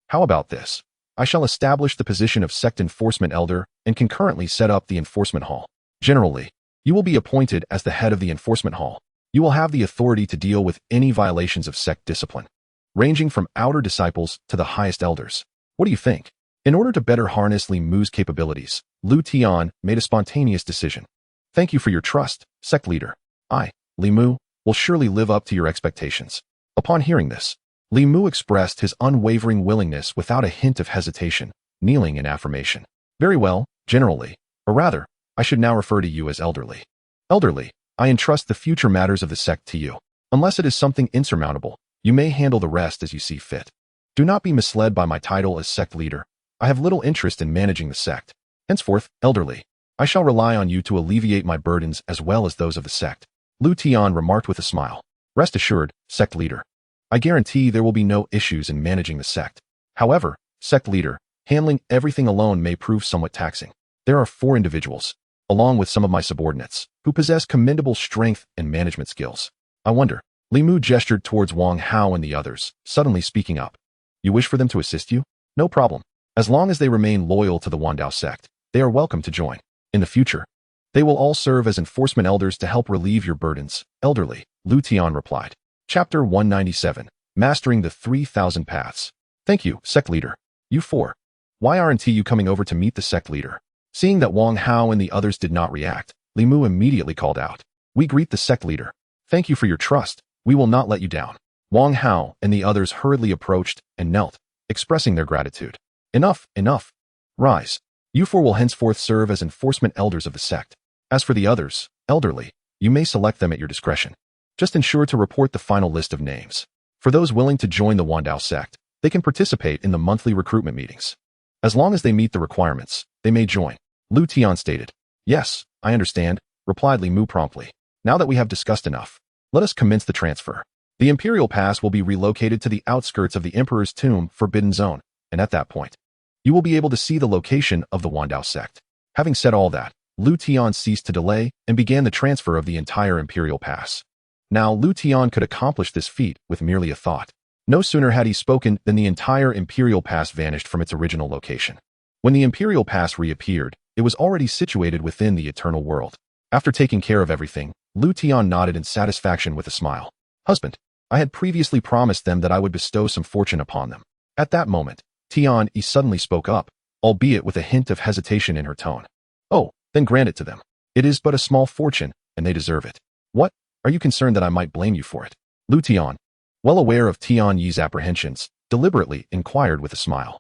How about this? I shall establish the position of sect enforcement elder and concurrently set up the enforcement hall. General Li, you will be appointed as the head of the enforcement hall. You will have the authority to deal with any violations of sect discipline, ranging from outer disciples to the highest elders. What do you think? In order to better harness Li Mu's capabilities, Liutian made a spontaneous decision. Thank you for your trust, sect leader. I, Li Mu, will surely live up to your expectations. Upon hearing this, Li Mu expressed his unwavering willingness without a hint of hesitation, kneeling in affirmation. Very well, generally, or rather, I should now refer to you as elderly. Elderly, I entrust the future matters of the sect to you. Unless it is something insurmountable, you may handle the rest as you see fit. Do not be misled by my title as sect leader. I have little interest in managing the sect. Henceforth, elderly, I shall rely on you to alleviate my burdens as well as those of the sect. Liutian remarked with a smile. Rest assured, sect leader. I guarantee there will be no issues in managing the sect. However, sect leader, handling everything alone may prove somewhat taxing. There are 4 individuals, along with some of my subordinates, who possess commendable strength and management skills. I wonder. Li Mu gestured towards Wang Hao and the others, suddenly speaking up. You wish for them to assist you? No problem. As long as they remain loyal to the Dao Sect, they are welcome to join. In the future, they will all serve as enforcement elders to help relieve your burdens. Elderly, Liutian replied. Chapter 197. Mastering the 3,000 Paths. Thank you, sect leader. You 4. Why aren't you coming over to meet the sect leader? Seeing that Wang Hao and the others did not react, Li Mu immediately called out. We greet the sect leader. Thank you for your trust. We will not let you down. Wang Hao and the others hurriedly approached and knelt, expressing their gratitude. Enough, enough. Rise. You 4 will henceforth serve as enforcement elders of the sect. As for the others, elderly, you may select them at your discretion. Just ensure to report the final list of names. For those willing to join the Dao Sect, they can participate in the monthly recruitment meetings. As long as they meet the requirements, they may join. Liutian stated. Yes, I understand, replied Li Mu promptly. Now that we have discussed enough, let us commence the transfer. The Imperial Pass will be relocated to the outskirts of the Emperor's Tomb, Forbidden Zone, and at that point, you will be able to see the location of the Dao Sect. Having said all that, Liutian ceased to delay and began the transfer of the entire Imperial Pass. Now Liutian could accomplish this feat with merely a thought. No sooner had he spoken than the entire Imperial Pass vanished from its original location. When the Imperial Pass reappeared, it was already situated within the Eternal World. After taking care of everything, Liutian nodded in satisfaction with a smile. Husband, I had previously promised them that I would bestow some fortune upon them. At that moment, Tian Yi suddenly spoke up, albeit with a hint of hesitation in her tone. Oh, then grant it to them. It is but a small fortune, and they deserve it. What? Are you concerned that I might blame you for it? Liutian, well aware of Tian Yi's apprehensions, deliberately inquired with a smile.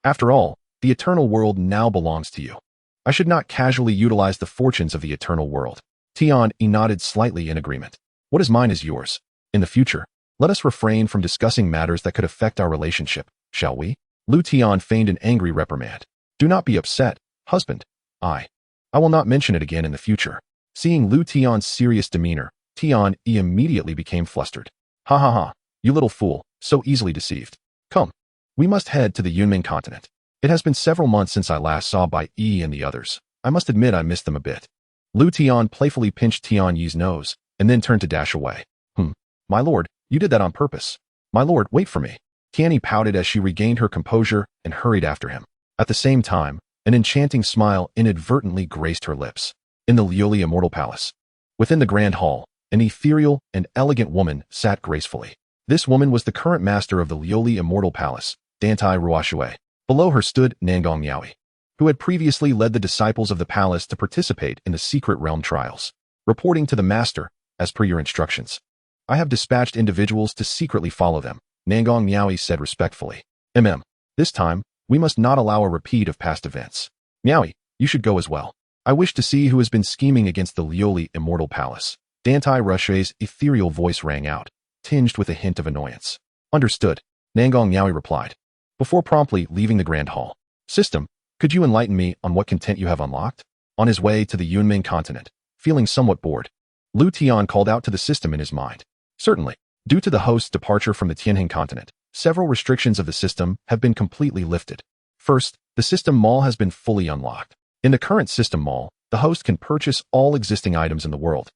After all, the Eternal World now belongs to you. I should not casually utilize the fortunes of the Eternal World. Tian Yi nodded slightly in agreement. What is mine is yours. In the future, let us refrain from discussing matters that could affect our relationship, shall we? Liutian feigned an angry reprimand. Do not be upset, husband. I will not mention it again in the future. Seeing Liutian's serious demeanor, Tian Yi immediately became flustered. Ha ha ha, you little fool, so easily deceived. Come, we must head to the Yunming continent. It has been several months since I last saw Bai Yi and the others. I must admit I missed them a bit. Liutian playfully pinched Tian Yi's nose, and then turned to dash away. My lord, you did that on purpose. My lord, wait for me. Tian Yi pouted as she regained her composure and hurried after him. At the same time, an enchanting smile inadvertently graced her lips. In the Liuli Immortal Palace, within the Grand Hall, an ethereal and elegant woman sat gracefully. This woman was the current master of the Liuli Immortal Palace, Dantai Ruoshui. Below her stood Nangong Miaoi, who had previously led the disciples of the palace to participate in the secret realm trials. Reporting to the master, as per your instructions. I have dispatched individuals to secretly follow them, Nangong Miaoi said respectfully. This time, we must not allow a repeat of past events. Miaoi, you should go as well. I wish to see who has been scheming against the Liuli Immortal Palace. Dantai Ruoshui's ethereal voice rang out, tinged with a hint of annoyance. Understood, Nangong Miaoi replied, before promptly leaving the Grand Hall. System, could you enlighten me on what content you have unlocked? On his way to the Yunming continent, feeling somewhat bored, Liutian called out to the system in his mind. Certainly, due to the host's departure from the Tianjin continent, several restrictions of the system have been completely lifted. First, the system mall has been fully unlocked. In the current system mall, the host can purchase all existing items in the world,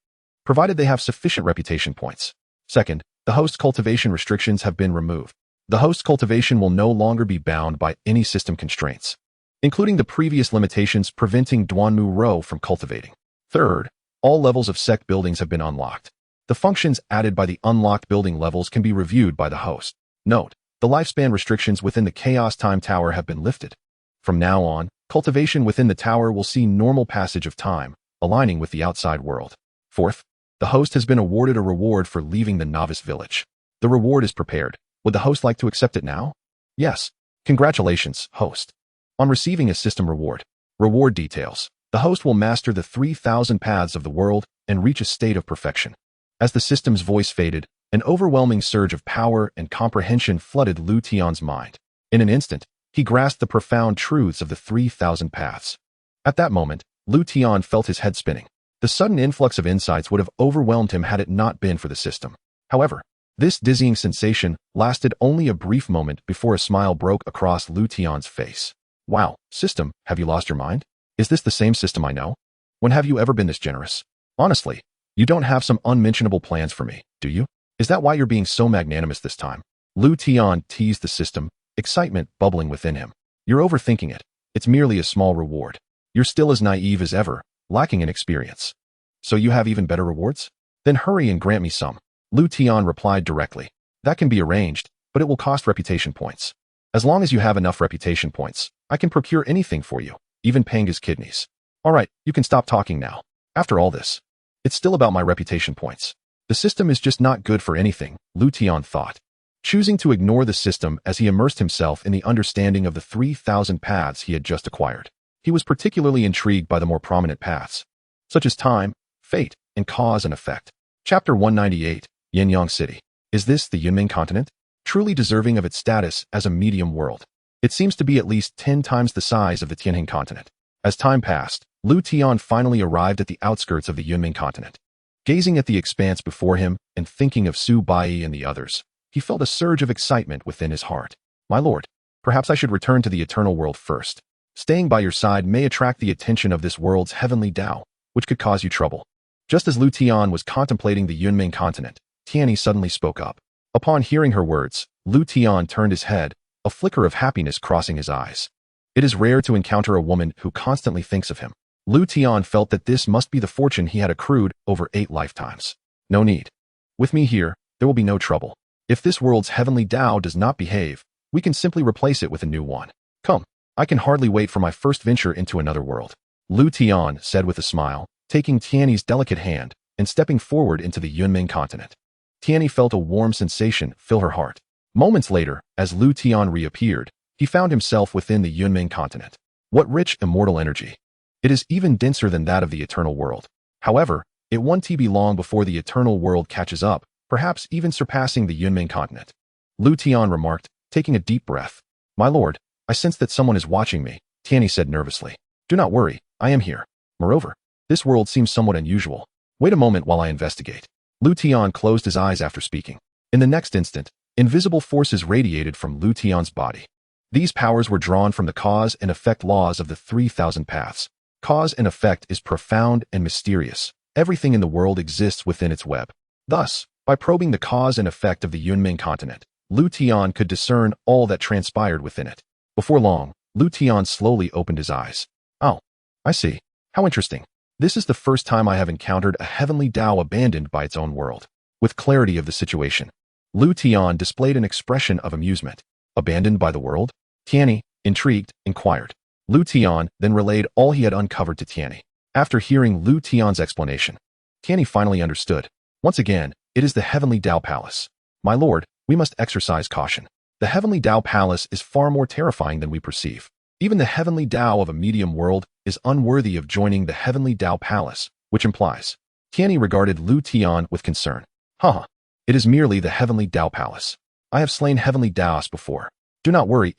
provided they have sufficient reputation points. Second, the host's cultivation restrictions have been removed. The host's cultivation will no longer be bound by any system constraints, including the previous limitations preventing Duanmu Rou from cultivating. Third, all levels of sect buildings have been unlocked. The functions added by the unlocked building levels can be reviewed by the host. Note, the lifespan restrictions within the Chaos Time Tower have been lifted. From now on, cultivation within the tower will see normal passage of time, aligning with the outside world. Fourth, the host has been awarded a reward for leaving the novice village. The reward is prepared. Would the host like to accept it now? Yes. Congratulations, host. On receiving a system reward. Reward details. The host will master the 3,000 paths of the world and reach a state of perfection. As the system's voice faded, an overwhelming surge of power and comprehension flooded Liutian's mind. In an instant, he grasped the profound truths of the 3,000 paths. At that moment, Liutian felt his head spinning. The sudden influx of insights would have overwhelmed him had it not been for the system. However, this dizzying sensation lasted only a brief moment before a smile broke across Liutian's face. Wow, system, have you lost your mind? Is this the same system I know? When have you ever been this generous? Honestly, you don't have some unmentionable plans for me, do you? Is that why you're being so magnanimous this time? Liutian teased the system, excitement bubbling within him. You're overthinking it. It's merely a small reward. You're still as naive as ever, lacking in experience. So you have even better rewards? Then hurry and grant me some. Liutian replied directly. That can be arranged, but it will cost reputation points. As long as you have enough reputation points, I can procure anything for you, even Panga's kidneys. All right, you can stop talking now. After all this, it's still about my reputation points. The system is just not good for anything, Liutian thought. Choosing to ignore the system as he immersed himself in the understanding of the 3,000 paths he had just acquired. He was particularly intrigued by the more prominent paths, such as time, fate, and cause and effect. Chapter 198, Yin-Yang City. Is this the Yunming continent? Truly deserving of its status as a medium world. It seems to be at least 10 times the size of the Tianjin continent. As time passed, Liutian finally arrived at the outskirts of the Yunming continent. Gazing at the expanse before him and thinking of Su Bai and the others, he felt a surge of excitement within his heart. My lord, perhaps I should return to the eternal world first. Staying by your side may attract the attention of this world's heavenly Tao, which could cause you trouble. Just as Liutian was contemplating the Yunming continent, Tianyi suddenly spoke up. Upon hearing her words, Liutian turned his head, a flicker of happiness crossing his eyes. It is rare to encounter a woman who constantly thinks of him. Liutian felt that this must be the fortune he had accrued over 8 lifetimes. No need. With me here, there will be no trouble. If this world's heavenly Tao does not behave, we can simply replace it with a new one. Come, I can hardly wait for my first venture into another world. Liutian said with a smile, taking Tianyi's delicate hand and stepping forward into the Yunming continent. Tianyi felt a warm sensation fill her heart. Moments later, as Liutian reappeared, he found himself within the Yunming continent. What rich immortal energy! It is even denser than that of the eternal world. However, it won't be long before the eternal world catches up, perhaps even surpassing the Yunming continent. Liutian remarked, taking a deep breath. My lord, I sense that someone is watching me, Tianyi said nervously. Do not worry, I am here. Moreover, this world seems somewhat unusual. Wait a moment while I investigate. Liutian closed his eyes after speaking. In the next instant, invisible forces radiated from Liutian's body. These powers were drawn from the cause and effect laws of the 3,000 paths. Cause and effect is profound and mysterious. Everything in the world exists within its web. Thus, by probing the cause and effect of the Yunming continent, Liutian could discern all that transpired within it. Before long, Liutian slowly opened his eyes. Oh, I see. How interesting. This is the first time I have encountered a heavenly Tao abandoned by its own world. With clarity of the situation, Liutian displayed an expression of amusement. Abandoned by the world? Tianyi, intrigued, inquired. Liutian then relayed all he had uncovered to Tianyi. After hearing Liutian's explanation, Tianyi finally understood. Once again, it is the heavenly Tao palace. My lord, we must exercise caution. The heavenly Tao palace is far more terrifying than we perceive. Even the heavenly Tao of a medium world is unworthy of joining the heavenly Tao palace, which implies. Tianyi regarded Liutian with concern. Haha, it is merely the heavenly Tao palace. I have slain heavenly Taos before. Do not worry,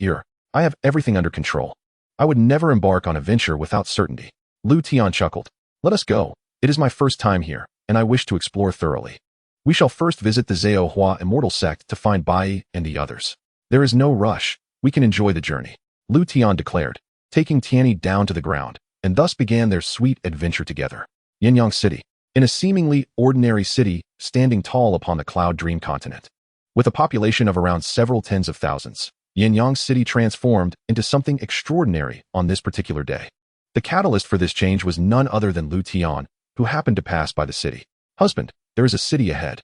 I have everything under control. I would never embark on a venture without certainty. Liutian chuckled. Let us go. It is my first time here, and I wish to explore thoroughly. We shall first visit the Zhaohua Immortal Sect to find Bai and the others. There is no rush. We can enjoy the journey. Liutian declared, taking Tianyi down to the ground, and thus began their sweet adventure together. Yin-Yang City. In a seemingly ordinary city, standing tall upon the Cloud Dream continent. With a population of around several tens of thousands, Yin-Yang City transformed into something extraordinary on this particular day. The catalyst for this change was none other than Liutian, who happened to pass by the city. Husband, there is a city ahead.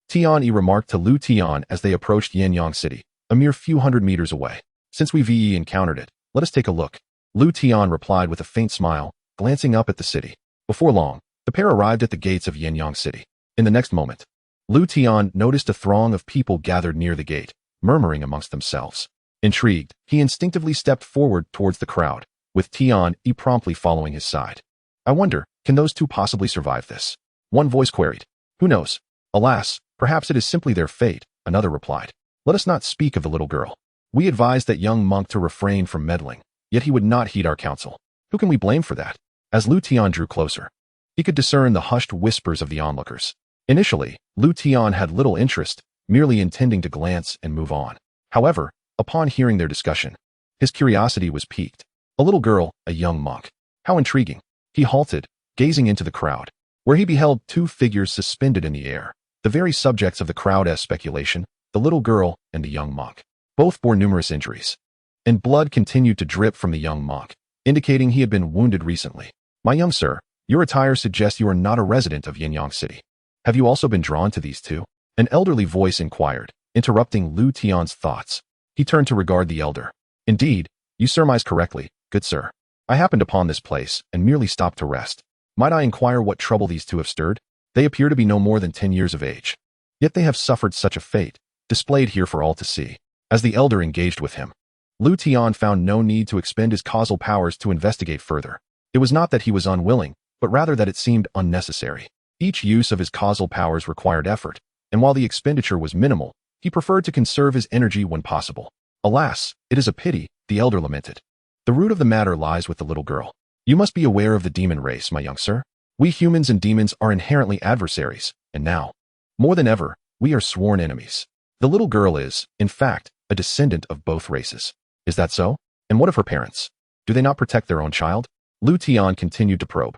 Tianyi remarked to Liutian as they approached Yin-Yang City, a mere few hundred meters away. Since we've encountered it, let us take a look. Liutian replied with a faint smile, glancing up at the city. Before long, the pair arrived at the gates of Yin-Yang City. In the next moment, Liutian noticed a throng of people gathered near the gate, murmuring amongst themselves. Intrigued, he instinctively stepped forward towards the crowd, with Tian promptly following his side. I wonder, can those two possibly survive this? One voice queried. Who knows? Alas, perhaps it is simply their fate, another replied. Let us not speak of the little girl. We advised that young monk to refrain from meddling, yet he would not heed our counsel. Who can we blame for that? As Liutian drew closer, he could discern the hushed whispers of the onlookers. Initially, Liutian had little interest, merely intending to glance and move on. However, upon hearing their discussion, his curiosity was piqued. A little girl, a young monk. How intriguing. He halted, gazing into the crowd, where he beheld two figures suspended in the air, the very subjects of the crowd's speculation, the little girl and the young monk. Both bore numerous injuries, and blood continued to drip from the young monk, indicating he had been wounded recently. My young sir, your attire suggests you are not a resident of Yinyang City. Have you also been drawn to these two? An elderly voice inquired, interrupting Liutian's thoughts. He turned to regard the elder. Indeed, you surmise correctly, good sir. I happened upon this place and merely stopped to rest. Might I inquire what trouble these two have stirred? They appear to be no more than 10 years of age. Yet they have suffered such a fate, displayed here for all to see. As the elder engaged with him, Liutian found no need to expend his causal powers to investigate further. It was not that he was unwilling, but rather that it seemed unnecessary. Each use of his causal powers required effort, and while the expenditure was minimal, he preferred to conserve his energy when possible. Alas, it is a pity, the elder lamented. The root of the matter lies with the little girl. You must be aware of the demon race, my young sir. We humans and demons are inherently adversaries, and now, more than ever, we are sworn enemies. The little girl is, in fact, a descendant of both races. Is that so? And what of her parents? Do they not protect their own child? Liutian continued to probe.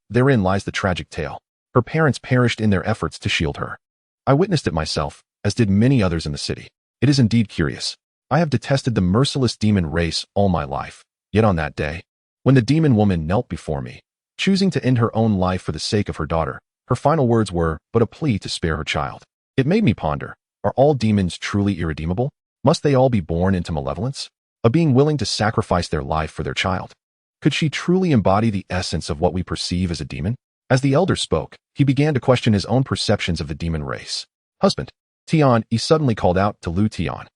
Therein lies the tragic tale. Her parents perished in their efforts to shield her. I witnessed it myself, as did many others in the city. It is indeed curious. I have detested the merciless demon race all my life. Yet on that day, when the demon woman knelt before me, choosing to end her own life for the sake of her daughter, her final words were but a plea to spare her child. It made me ponder, are all demons truly irredeemable? Must they all be born into malevolence? A being willing to sacrifice their life for their child? Could she truly embody the essence of what we perceive as a demon? As the elder spoke, he began to question his own perceptions of the demon race. Husband, Tian, he suddenly called out to Liutian.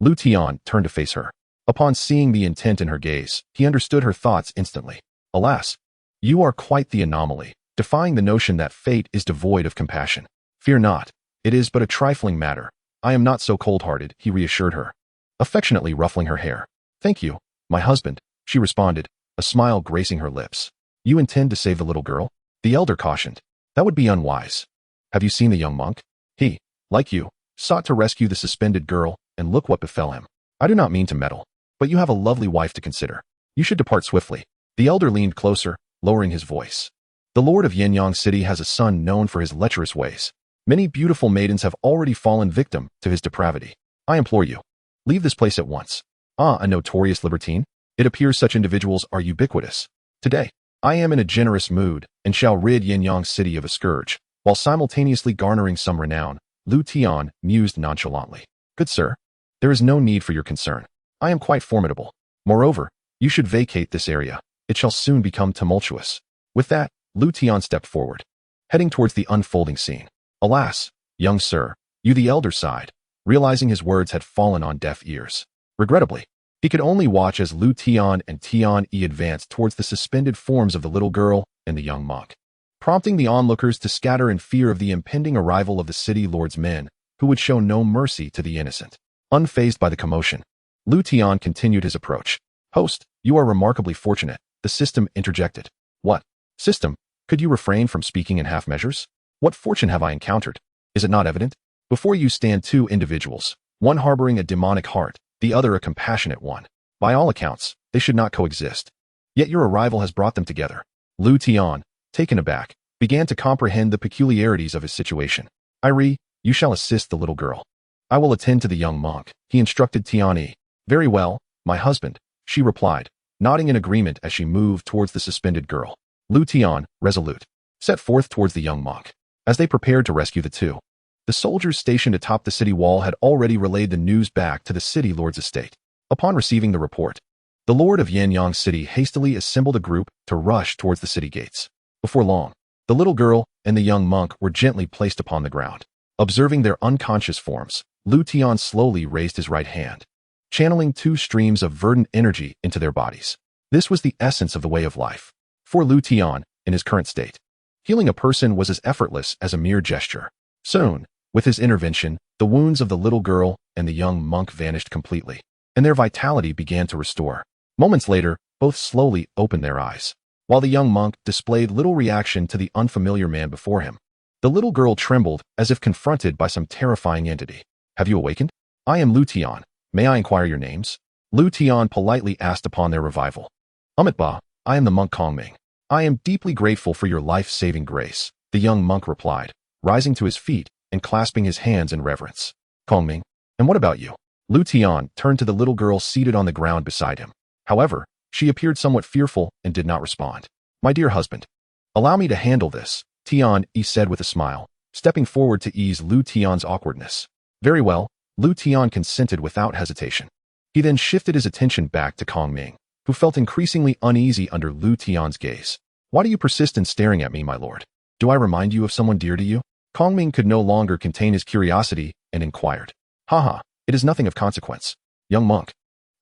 Liutian turned to face her. Upon seeing the intent in her gaze, he understood her thoughts instantly. Alas, you are quite the anomaly, defying the notion that fate is devoid of compassion. Fear not, it is but a trifling matter. I am not so cold-hearted, he reassured her, affectionately ruffling her hair. Thank you, my husband, she responded, a smile gracing her lips. You intend to save the little girl? The elder cautioned. That would be unwise. Have you seen the young monk? He, like you, sought to rescue the suspended girl, and look what befell him. I do not mean to meddle, but you have a lovely wife to consider. You should depart swiftly. The elder leaned closer, lowering his voice. The lord of Yinyang City has a son known for his lecherous ways. Many beautiful maidens have already fallen victim to his depravity. I implore you, leave this place at once. A notorious libertine? It appears such individuals are ubiquitous. Today, I am in a generous mood and shall rid Yinyang City of a scourge, while simultaneously garnering some renown. Liutian mused nonchalantly. Good sir, there is no need for your concern. I am quite formidable. Moreover, you should vacate this area. It shall soon become tumultuous. With that, Liutian stepped forward, heading towards the unfolding scene. Alas, young sir, you the elder sighed, realizing his words had fallen on deaf ears. Regrettably, he could only watch as Liutian and Tian advanced towards the suspended forms of the little girl and the young monk, prompting the onlookers to scatter in fear of the impending arrival of the city lord's men, who would show no mercy to the innocent. Unfazed by the commotion, Liutian continued his approach. Host, you are remarkably fortunate, the system interjected. What? System, could you refrain from speaking in half measures? What fortune have I encountered? Is it not evident? Before you stand two individuals, one harboring a demonic heart, the other a compassionate one. By all accounts, they should not coexist. Yet your arrival has brought them together. Liutian, taken aback, began to comprehend the peculiarities of his situation. You shall assist the little girl. I will attend to the young monk, he instructed Tian. Very well, my husband, she replied, nodding in agreement as she moved towards the suspended girl. Liutian, resolute, set forth towards the young monk. As they prepared to rescue the two, the soldiers stationed atop the city wall had already relayed the news back to the city lord's estate. Upon receiving the report, the lord of Yinyang City hastily assembled a group to rush towards the city gates. Before long, the little girl, and the young monk were gently placed upon the ground. Observing their unconscious forms, Liutian slowly raised his right hand, channeling two streams of verdant energy into their bodies. This was the essence of the way of life. For Liutian, in his current state, healing a person was as effortless as a mere gesture. Soon, with his intervention, the wounds of the little girl and the young monk vanished completely, and their vitality began to restore. Moments later, both slowly opened their eyes. While the young monk displayed little reaction to the unfamiliar man before him, the little girl trembled as if confronted by some terrifying entity. "Have you awakened? I am Liutian. May I inquire your names?" Liutian politely asked upon their revival. "Ba, I am the monk Kongming. I am deeply grateful for your life-saving grace," the young monk replied, rising to his feet and clasping his hands in reverence. "Kongming, and what about you?" Liutian turned to the little girl seated on the ground beside him. However, she appeared somewhat fearful and did not respond. "My dear husband, allow me to handle this," Tian Yi said with a smile, stepping forward to ease Liutian's awkwardness. "Very well," Liutian consented without hesitation. He then shifted his attention back to Kongming, who felt increasingly uneasy under Liutian's gaze. "Why do you persist in staring at me, my lord? Do I remind you of someone dear to you?" Kongming could no longer contain his curiosity and inquired. "Haha, it is nothing of consequence. Young monk,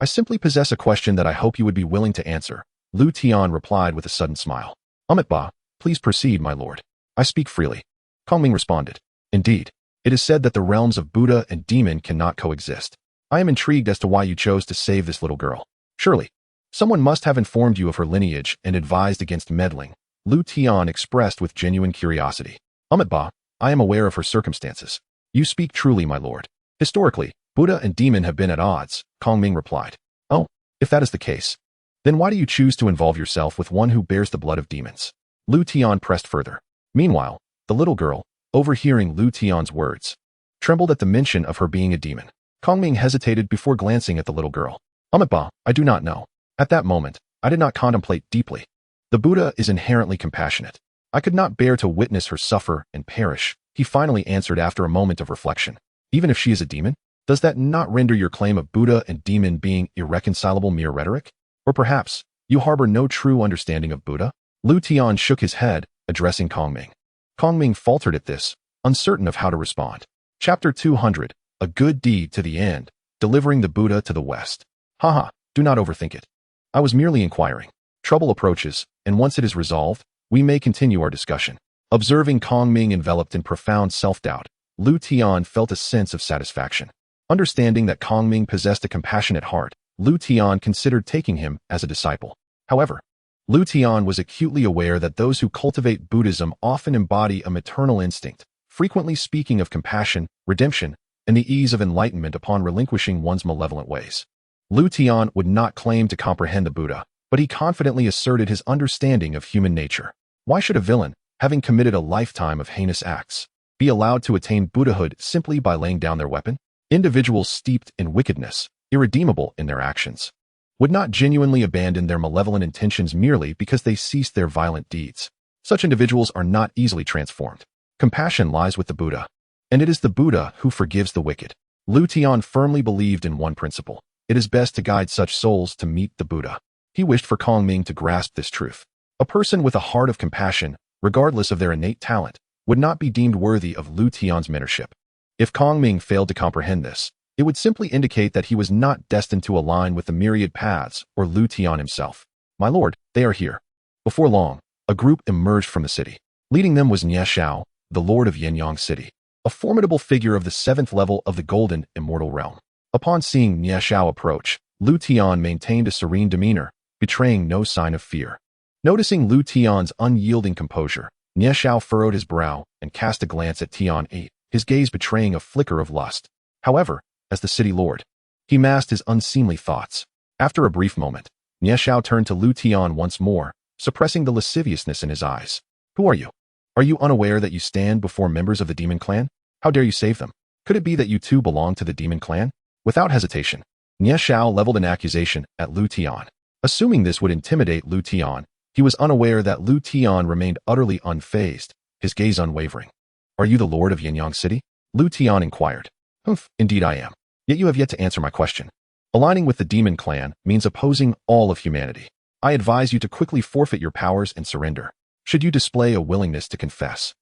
I simply possess a question that I hope you would be willing to answer," Liutian replied with a sudden smile. Ba, please proceed, my lord. I speak freely." Kongming responded. "Indeed, it is said that the realms of Buddha and demon cannot coexist. I am intrigued as to why you chose to save this little girl. Surely, someone must have informed you of her lineage and advised against meddling," Liutian expressed with genuine curiosity. Ba, I am aware of her circumstances." "You speak truly, my lord. Historically, Buddha and demon have been at odds," Kongming replied. "Oh, if that is the case, then why do you choose to involve yourself with one who bears the blood of demons?" Liutian pressed further. Meanwhile, the little girl, overhearing Liutian's words, trembled at the mention of her being a demon. Kongming hesitated before glancing at the little girl. Ba, I do not know. At that moment, I did not contemplate deeply. The Buddha is inherently compassionate. I could not bear to witness her suffer and perish," he finally answered after a moment of reflection. "Even if she is a demon, does that not render your claim of Buddha and demon being irreconcilable mere rhetoric? Or perhaps, you harbor no true understanding of Buddha?" Liutian shook his head, addressing Kongming. Kongming faltered at this, uncertain of how to respond. Chapter 200, A Good Deed to the End, Delivering the Buddha to the West. "Haha, do not overthink it. I was merely inquiring. Trouble approaches, and once it is resolved, we may continue our discussion." Observing Kongming enveloped in profound self-doubt, Liutian felt a sense of satisfaction. Understanding that Kongming possessed a compassionate heart, Liutian considered taking him as a disciple. However, Liutian was acutely aware that those who cultivate Buddhism often embody a maternal instinct, frequently speaking of compassion, redemption, and the ease of enlightenment upon relinquishing one's malevolent ways. Liutian would not claim to comprehend the Buddha, but he confidently asserted his understanding of human nature. Why should a villain, having committed a lifetime of heinous acts, be allowed to attain Buddhahood simply by laying down their weapon? Individuals steeped in wickedness, irredeemable in their actions, would not genuinely abandon their malevolent intentions merely because they ceased their violent deeds. Such individuals are not easily transformed. Compassion lies with the Buddha, and it is the Buddha who forgives the wicked. Liutian firmly believed in one principle: it is best to guide such souls to meet the Buddha. He wished for Kongming to grasp this truth. A person with a heart of compassion, regardless of their innate talent, would not be deemed worthy of Liutian's mentorship. If Kongming failed to comprehend this, it would simply indicate that he was not destined to align with the myriad paths or Liutian himself. "My lord, they are here." Before long, a group emerged from the city. Leading them was Xiao, the lord of Yenyang City, a formidable figure of the 7th level of the golden immortal realm. Upon seeing Xiao approach, Liutian maintained a serene demeanor, betraying no sign of fear. Noticing Liutian's unyielding composure, Xiao furrowed his brow and cast a glance at Tian Yi, his gaze betraying a flicker of lust. However, as the city lord, he masked his unseemly thoughts. After a brief moment, Xiao turned to Liutian once more, suppressing the lasciviousness in his eyes. "Who are you? Are you unaware that you stand before members of the demon clan? How dare you save them? Could it be that you too belong to the demon clan?" Without hesitation, Xiao leveled an accusation at Liutian. Assuming this would intimidate Liutian, he was unaware that Liutian remained utterly unfazed, his gaze unwavering. "Are you the lord of Yenyang City?" Liutian inquired. "Humph, indeed I am. Yet you have yet to answer my question. Aligning with the demon clan means opposing all of humanity. I advise you to quickly forfeit your powers and surrender. Should you display a willingness to confess,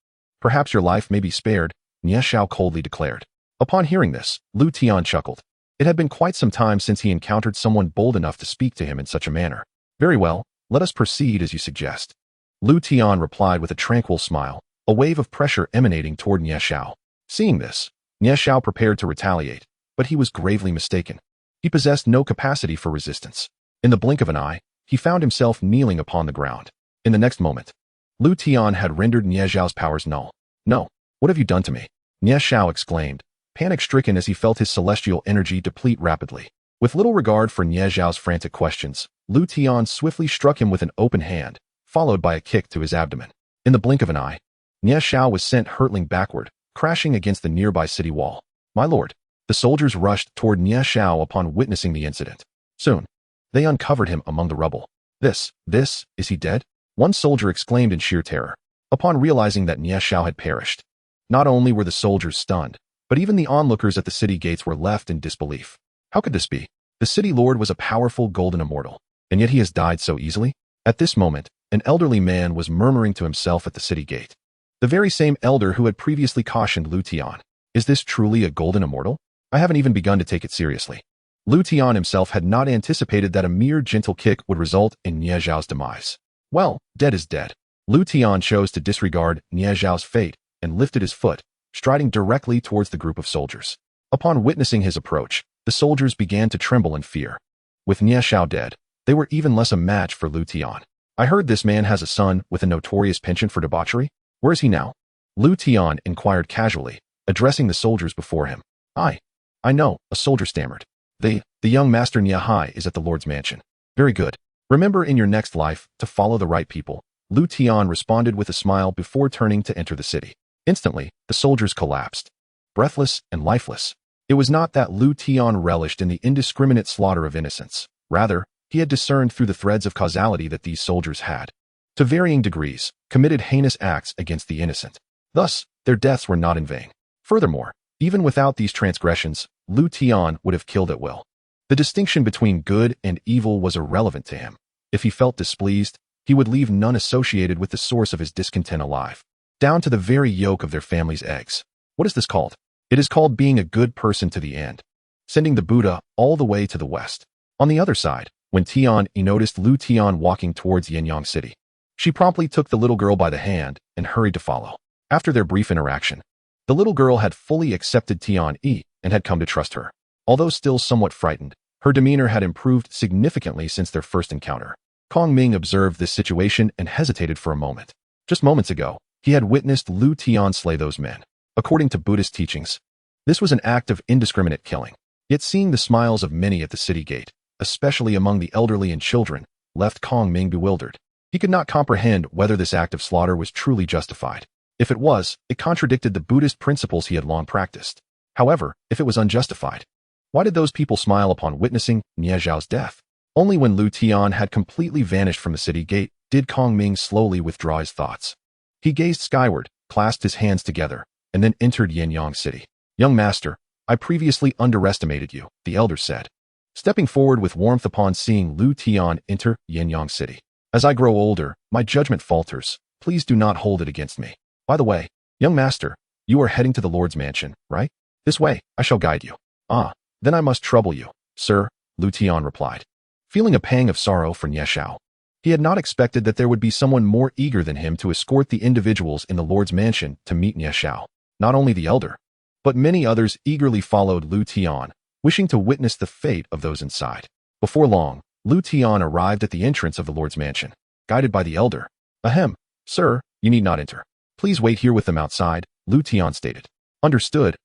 Perhaps your life may be spared, Xiao coldly declared. Upon hearing this, Liutian chuckled. It had been quite some time since he encountered someone bold enough to speak to him in such a manner. Very well, let us proceed as you suggest. Liutian replied with a tranquil smile, a wave of pressure emanating toward Xiao. Seeing this, Xiao prepared to retaliate, but he was gravely mistaken. He possessed no capacity for resistance. In the blink of an eye, he found himself kneeling upon the ground. In the next moment, Liutian had rendered Xiao's powers null. No, what have you done to me? Xiao exclaimed, panic-stricken as he felt his celestial energy deplete rapidly. With little regard for Xiao's frantic questions, Liutian swiftly struck him with an open hand, followed by a kick to his abdomen. In the blink of an eye, Xiao was sent hurtling backward, crashing against the nearby city wall. My lord, the soldiers rushed toward Xiao upon witnessing the incident. Soon, they uncovered him among the rubble. Is he dead? One soldier exclaimed in sheer terror, upon realizing that Xiao had perished. Not only were the soldiers stunned, but even the onlookers at the city gates were left in disbelief. How could this be? The city lord was a powerful golden immortal, and yet he has died so easily? At this moment, an elderly man was murmuring to himself at the city gate. The very same elder who had previously cautioned Liutian. Is this truly a golden immortal? I haven't even begun to take it seriously. Liutian himself had not anticipated that a mere gentle kick would result in Xiao's demise. Well, dead is dead. Liutian chose to disregard Xiao's fate and lifted his foot, striding directly towards the group of soldiers. Upon witnessing his approach, the soldiers began to tremble in fear. With Xiao dead, they were even less a match for Liutian. I heard this man has a son with a notorious penchant for debauchery. Where is he now? Liutian inquired casually, addressing the soldiers before him. I know, a soldier stammered. The young master Niahai is at the Lord's mansion. Very good. Remember in your next life to follow the right people. Liutian responded with a smile before turning to enter the city. Instantly, the soldiers collapsed, breathless and lifeless. It was not that Liutian relished in the indiscriminate slaughter of innocents. Rather, he had discerned through the threads of causality that these soldiers had, to varying degrees, committed heinous acts against the innocent. Thus, their deaths were not in vain. Furthermore, even without these transgressions, Liutian would have killed at will. The distinction between good and evil was irrelevant to him. If he felt displeased, he would leave none associated with the source of his discontent alive, down to the very yolk of their family's eggs. What is this called? It is called being a good person to the end, sending the Buddha all the way to the west. On the other side, when Tian noticed Liutian walking towards Yangyang City, she promptly took the little girl by the hand and hurried to follow. After their brief interaction, the little girl had fully accepted Tian and had come to trust her. Although still somewhat frightened, her demeanor had improved significantly since their first encounter. Kong Ming observed this situation and hesitated for a moment. Just moments ago, he had witnessed Liutian slay those men. According to Buddhist teachings, this was an act of indiscriminate killing. Yet seeing the smiles of many at the city gate, especially among the elderly and children, left Kong Ming bewildered. He could not comprehend whether this act of slaughter was truly justified. If it was, it contradicted the Buddhist principles he had long practiced. However, if it was unjustified, why did those people smile upon witnessing Xiao's death? Only when Liutian had completely vanished from the city gate did Kong Ming slowly withdraw his thoughts. He gazed skyward, clasped his hands together, and then entered Yangyang City. Young master, I previously underestimated you, the elder said, stepping forward with warmth upon seeing Liutian enter Yangyang City. As I grow older, my judgment falters. Please do not hold it against me. By the way, young master, you are heading to the Lord's mansion, right? This way, I shall guide you. Ah, then I must trouble you, sir, Liutian replied, feeling a pang of sorrow for Xiao. He had not expected that there would be someone more eager than him to escort the individuals in the Lord's mansion to meet Xiao. Not only the elder, but many others eagerly followed Liutian, wishing to witness the fate of those inside. Before long, Liutian arrived at the entrance of the Lord's mansion, guided by the elder. Ahem, sir, you need not enter. Please wait here with them outside, Liutian stated. Understood.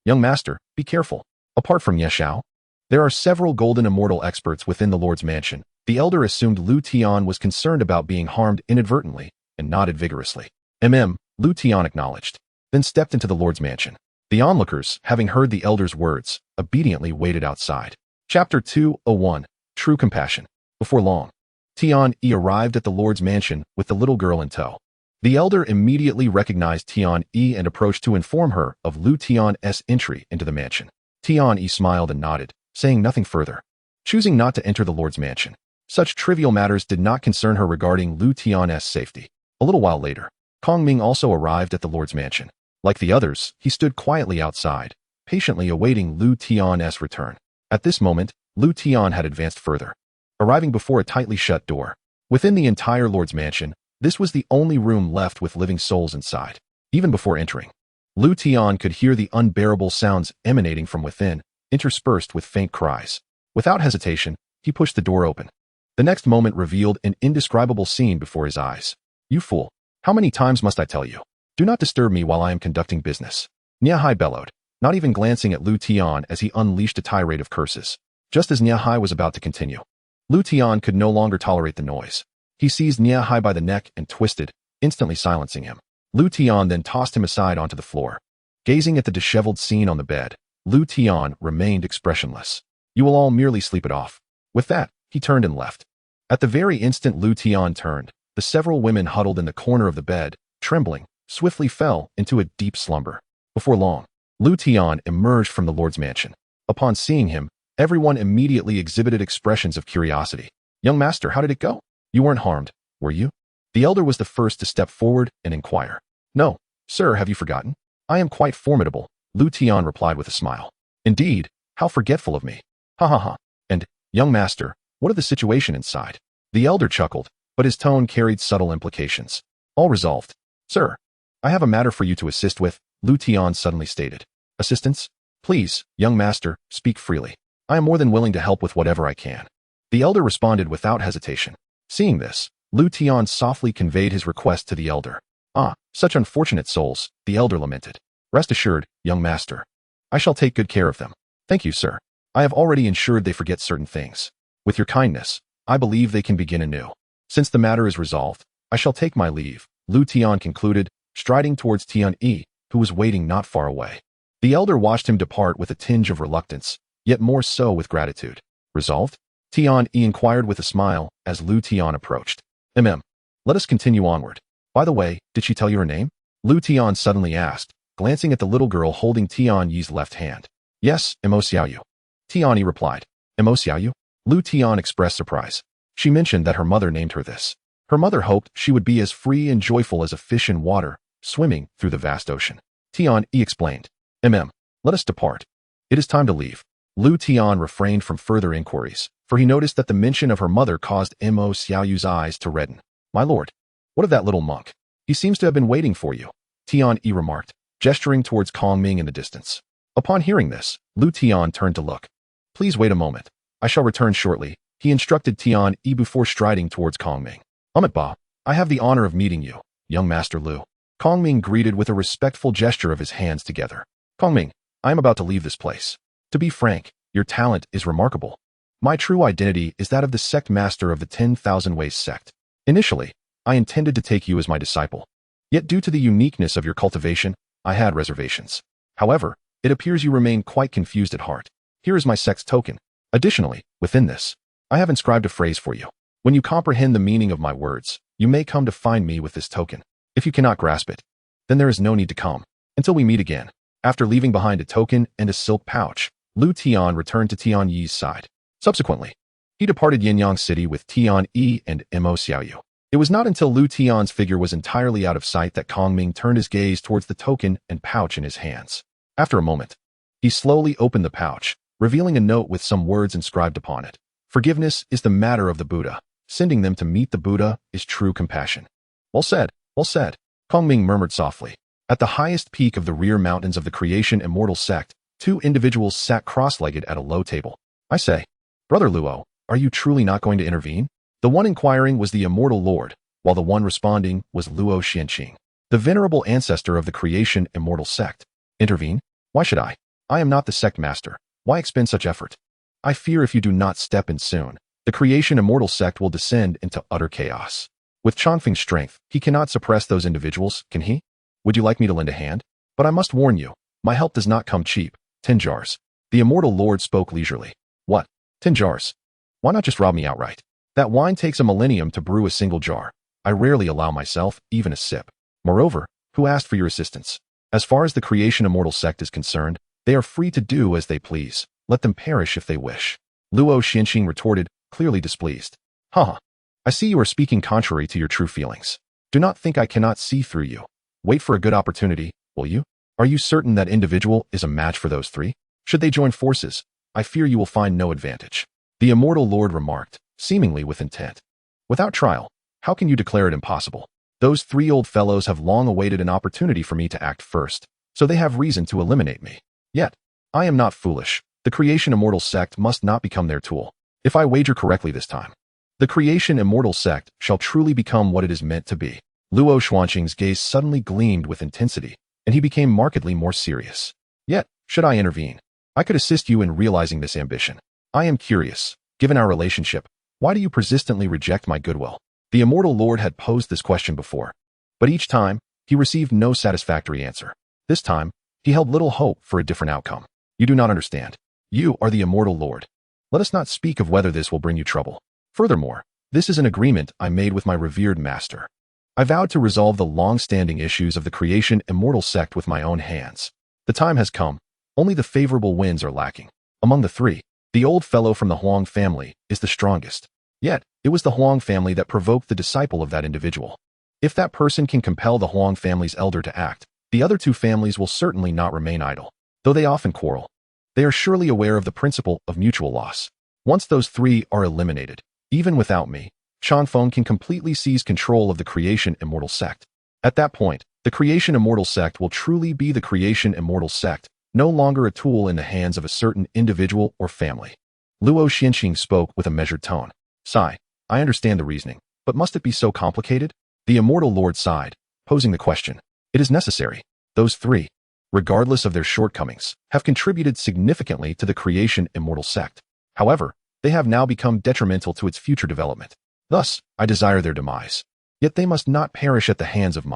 Young master, be careful. Apart from Xiao, there are several golden immortal experts within the Lord's mansion. The elder assumed Liutian was concerned about being harmed inadvertently and nodded vigorously. Liutian acknowledged, then stepped into the Lord's mansion. The onlookers, having heard the elder's words, obediently waited outside. Chapter 201, True Compassion. Before long, Tian arrived at the Lord's mansion with the little girl in tow. The elder immediately recognized Tian and approached to inform her of Liutian's entry into the mansion. Tian smiled and nodded, saying nothing further, choosing not to enter the Lord's mansion. Such trivial matters did not concern her regarding Liutian's safety. A little while later, Kongming also arrived at the Lord's mansion. Like the others, he stood quietly outside, patiently awaiting Liutian's return. At this moment, Liutian had advanced further, arriving before a tightly shut door. Within the entire Lord's mansion, this was the only room left with living souls inside. Even before entering, Liutian could hear the unbearable sounds emanating from within, interspersed with faint cries. Without hesitation, he pushed the door open. The next moment revealed an indescribable scene before his eyes. "You fool! How many times must I tell you? Do not disturb me while I am conducting business," Niahai bellowed, not even glancing at Liutian as he unleashed a tirade of curses. Just as Niahai was about to continue, Liutian could no longer tolerate the noise. He seized Niahai by the neck and twisted, instantly silencing him. Liutian then tossed him aside onto the floor. Gazing at the disheveled scene on the bed, Liutian remained expressionless. "You will all merely sleep it off." With that, he turned and left. At the very instant Liutian turned, the several women huddled in the corner of the bed, trembling, swiftly fell into a deep slumber. Before long, Liutian emerged from the Lord's mansion. Upon seeing him, everyone immediately exhibited expressions of curiosity. "Young master, how did it go? You weren't harmed, were you?" The elder was the first to step forward and inquire. "No, sir, have you forgotten? I am quite formidable," Liutian replied with a smile. "Indeed, how forgetful of me. Ha ha ha. And, young master, what of the situation inside?" The elder chuckled, but his tone carried subtle implications. "All resolved. Sir, I have a matter for you to assist with," Liutian suddenly stated. "Assistance? Please, young master, speak freely. I am more than willing to help with whatever I can." The elder responded without hesitation. Seeing this, Liutian softly conveyed his request to the elder. "Ah, such unfortunate souls," the elder lamented. "Rest assured, young master, I shall take good care of them." "Thank you, sir. I have already ensured they forget certain things. With your kindness, I believe they can begin anew. Since the matter is resolved, I shall take my leave," Liutian concluded, striding towards Tian-yi, who was waiting not far away. The elder watched him depart with a tinge of reluctance, yet more so with gratitude. "Resolved?" Tian-yi inquired with a smile as Liutian approached. Let us continue onward. By the way, did she tell you her name?" Liutian suddenly asked, glancing at the little girl holding Tian-yi's left hand. "Yes, Xiaoyu," Tian-yi replied. "Xiaoyu?" Liutian expressed surprise. She mentioned that her mother named her this. Her mother hoped she would be as free and joyful as a fish in water, swimming through the vast ocean. Tian-yi explained. Let us depart. It is time to leave." Liutian refrained from further inquiries, for he noticed that the mention of her mother caused Xiaoyu's eyes to redden. "My lord, what of that little monk? He seems to have been waiting for you," Tian-yi remarked, gesturing towards Kongming in the distance. Upon hearing this, Liutian turned to look. "Please wait a moment. I shall return shortly," he instructed Tian-yi before striding towards Kongming. "Ba, I have the honor of meeting you, young Master Liu." Kongming greeted with a respectful gesture of his hands together. "Kongming, I am about to leave this place. To be frank, your talent is remarkable. My true identity is that of the sect master of the 10,000 Ways sect. Initially, I intended to take you as my disciple. Yet due to the uniqueness of your cultivation, I had reservations. However, it appears you remain quite confused at heart. Here is my sect's token. Additionally, within this, I have inscribed a phrase for you. When you comprehend the meaning of my words, you may come to find me with this token. If you cannot grasp it, then there is no need to come. Until we meet again." After leaving behind a token and a silk pouch, Liutian returned to Tian-yi's side. Subsequently, he departed Yinyang City with Tian-yi and Xiaoyu. It was not until Liutian's figure was entirely out of sight that Kongming turned his gaze towards the token and pouch in his hands. After a moment, he slowly opened the pouch, revealing a note with some words inscribed upon it. "Forgiveness is the matter of the Buddha. Sending them to meet the Buddha is true compassion." Well said, Kongming murmured softly. At the highest peak of the rear mountains of the Creation Immortal Sect, two individuals sat cross-legged at a low table. "I say, Brother Luo, are you truly not going to intervene?" The one inquiring was the Immortal Lord, while the one responding was Luo Xianxing, the venerable ancestor of the Creation Immortal Sect. "Intervene? Why should I? I am not the sect master. Why expend such effort? I fear if you do not step in soon, the Creation Immortal Sect will descend into utter chaos. With Chongfeng's strength, he cannot suppress those individuals, can he? Would you like me to lend a hand? But I must warn you, my help does not come cheap. 10 jars. The Immortal Lord spoke leisurely. "What? 10 jars? Why not just rob me outright? That wine takes a millennium to brew a single jar. I rarely allow myself even a sip. Moreover, who asked for your assistance? As far as the Creation Immortal Sect is concerned, they are free to do as they please. Let them perish if they wish." Luo Xianxing retorted, clearly displeased. "I see you are speaking contrary to your true feelings. Do not think I cannot see through you. Wait for a good opportunity, will you? Are you certain that individual is a match for those three? Should they join forces, I fear you will find no advantage. The immortal lord remarked, seemingly with intent. Without trial, how can you declare it impossible? Those three old fellows have long awaited an opportunity for me to act first, so they have reason to eliminate me. Yet, I am not foolish. The Creation Immortal Sect must not become their tool. If I wager correctly this time, the Creation Immortal Sect shall truly become what it is meant to be. Luo Xuanqing's gaze suddenly gleamed with intensity, and he became markedly more serious. Yet, should I intervene, I could assist you in realizing this ambition. I am curious, given our relationship, why do you persistently reject my goodwill? The Immortal Lord had posed this question before, but each time, he received no satisfactory answer. This time, he held little hope for a different outcome. You do not understand. You are the Immortal Lord. Let us not speak of whether this will bring you trouble. Furthermore, this is an agreement I made with my revered master. I vowed to resolve the long-standing issues of the Creation Immortal Sect with my own hands. The time has come. Only the favorable winds are lacking. Among the three, the old fellow from the Huang family is the strongest. Yet, it was the Huang family that provoked the disciple of that individual. If that person can compel the Huang family's elder to act, the other two families will certainly not remain idle. Though they often quarrel, they are surely aware of the principle of mutual loss. Once those three are eliminated, even without me, Xianfeng can completely seize control of the Creation Immortal Sect. At that point, the Creation Immortal Sect will truly be the Creation Immortal Sect, no longer a tool in the hands of a certain individual or family. Luo Xuanqing spoke with a measured tone. Sigh, I understand the reasoning, but must it be so complicated? The Immortal Lord sighed, posing the question. It is necessary. Those three, regardless of their shortcomings, have contributed significantly to the Creation Immortal Sect. However, they have now become detrimental to its future development. Thus, I desire their demise. Yet they must not perish at the hands of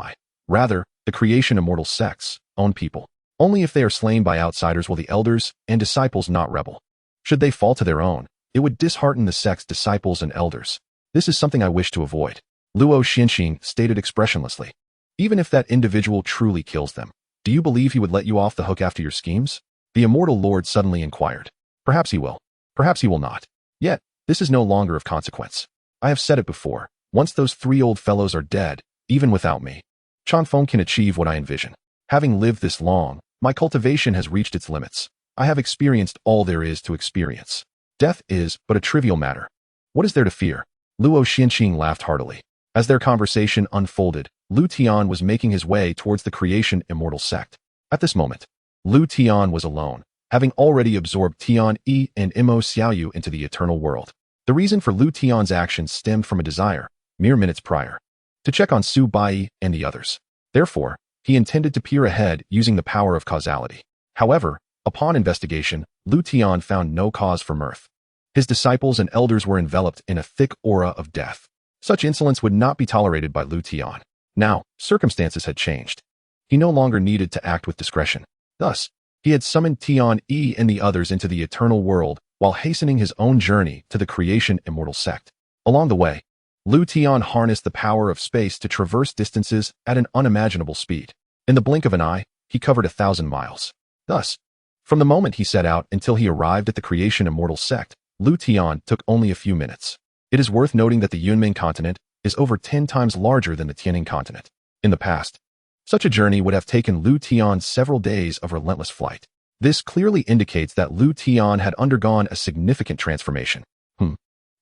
rather, the Creation Immortal Sect's own people. Only if they are slain by outsiders will the elders and disciples not rebel. Should they fall to their own, it would dishearten the sect's disciples and elders. This is something I wish to avoid. Luo Xuanqing stated expressionlessly. Even if that individual truly kills them, do you believe he would let you off the hook after your schemes? The Immortal Lord suddenly inquired. Perhaps he will. Perhaps he will not. Yet, this is no longer of consequence. I have said it before. Once those three old fellows are dead, even without me, Xianfeng can achieve what I envision. Having lived this long, my cultivation has reached its limits. I have experienced all there is to experience. Death is but a trivial matter. What is there to fear? Luo Xuanqing laughed heartily. As their conversation unfolded, Liutian was making his way towards the Creation Immortal Sect. At this moment, Liutian was alone, having already absorbed Tian Yi and Imo Xiaoyu into the eternal world. The reason for Liutian's actions stemmed from a desire, mere minutes prior, to check on Su Bai and the others. Therefore, he intended to peer ahead using the power of causality. However, upon investigation, Liutian found no cause for mirth. His disciples and elders were enveloped in a thick aura of death. Such insolence would not be tolerated by Liutian. Now, circumstances had changed. He no longer needed to act with discretion. Thus, he had summoned Tian Yi and the others into the eternal world while hastening his own journey to the Creation Immortal Sect. Along the way, Liutian harnessed the power of space to traverse distances at an unimaginable speed. In the blink of an eye, he covered 1,000 miles. Thus, from the moment he set out until he arrived at the Creation Immortal Sect, Liutian took only a few minutes. It is worth noting that the Yunmen continent is over 10 times larger than the Tianing continent. In the past, such a journey would have taken Liutian several days of relentless flight. This clearly indicates that Liutian had undergone a significant transformation.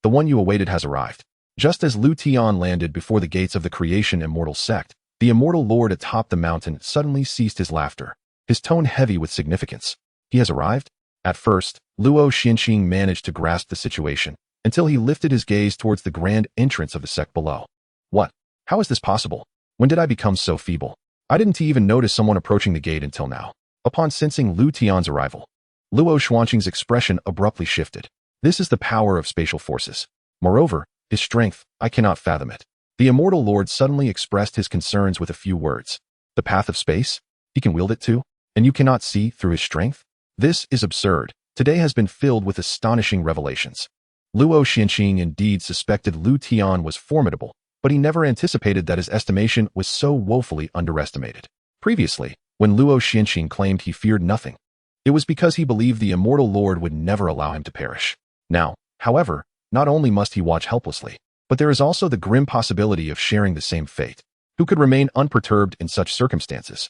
The one you awaited has arrived. Just as Liutian landed before the gates of the Creation Immortal Sect, the Immortal Lord atop the mountain suddenly ceased his laughter, his tone heavy with significance. He has arrived? At first, Luo Xuanqing managed to grasp the situation, until he lifted his gaze towards the grand entrance of the sect below. What? How is this possible? When did I become so feeble? I didn't even notice someone approaching the gate until now. Upon sensing Liutian's arrival, Luo Xuanqing's expression abruptly shifted. This is the power of spatial forces. Moreover, his strength, I cannot fathom it. The Immortal Lord suddenly expressed his concerns with a few words. The path of space? He can wield it too? And you cannot see through his strength? This is absurd. Today has been filled with astonishing revelations. Luo Xuanqing indeed suspected Liutian was formidable, but he never anticipated that his estimation was so woefully underestimated. Previously, when Luo Xuanqing claimed he feared nothing, it was because he believed the Immortal Lord would never allow him to perish. Now, however, not only must he watch helplessly, but there is also the grim possibility of sharing the same fate. Who could remain unperturbed in such circumstances?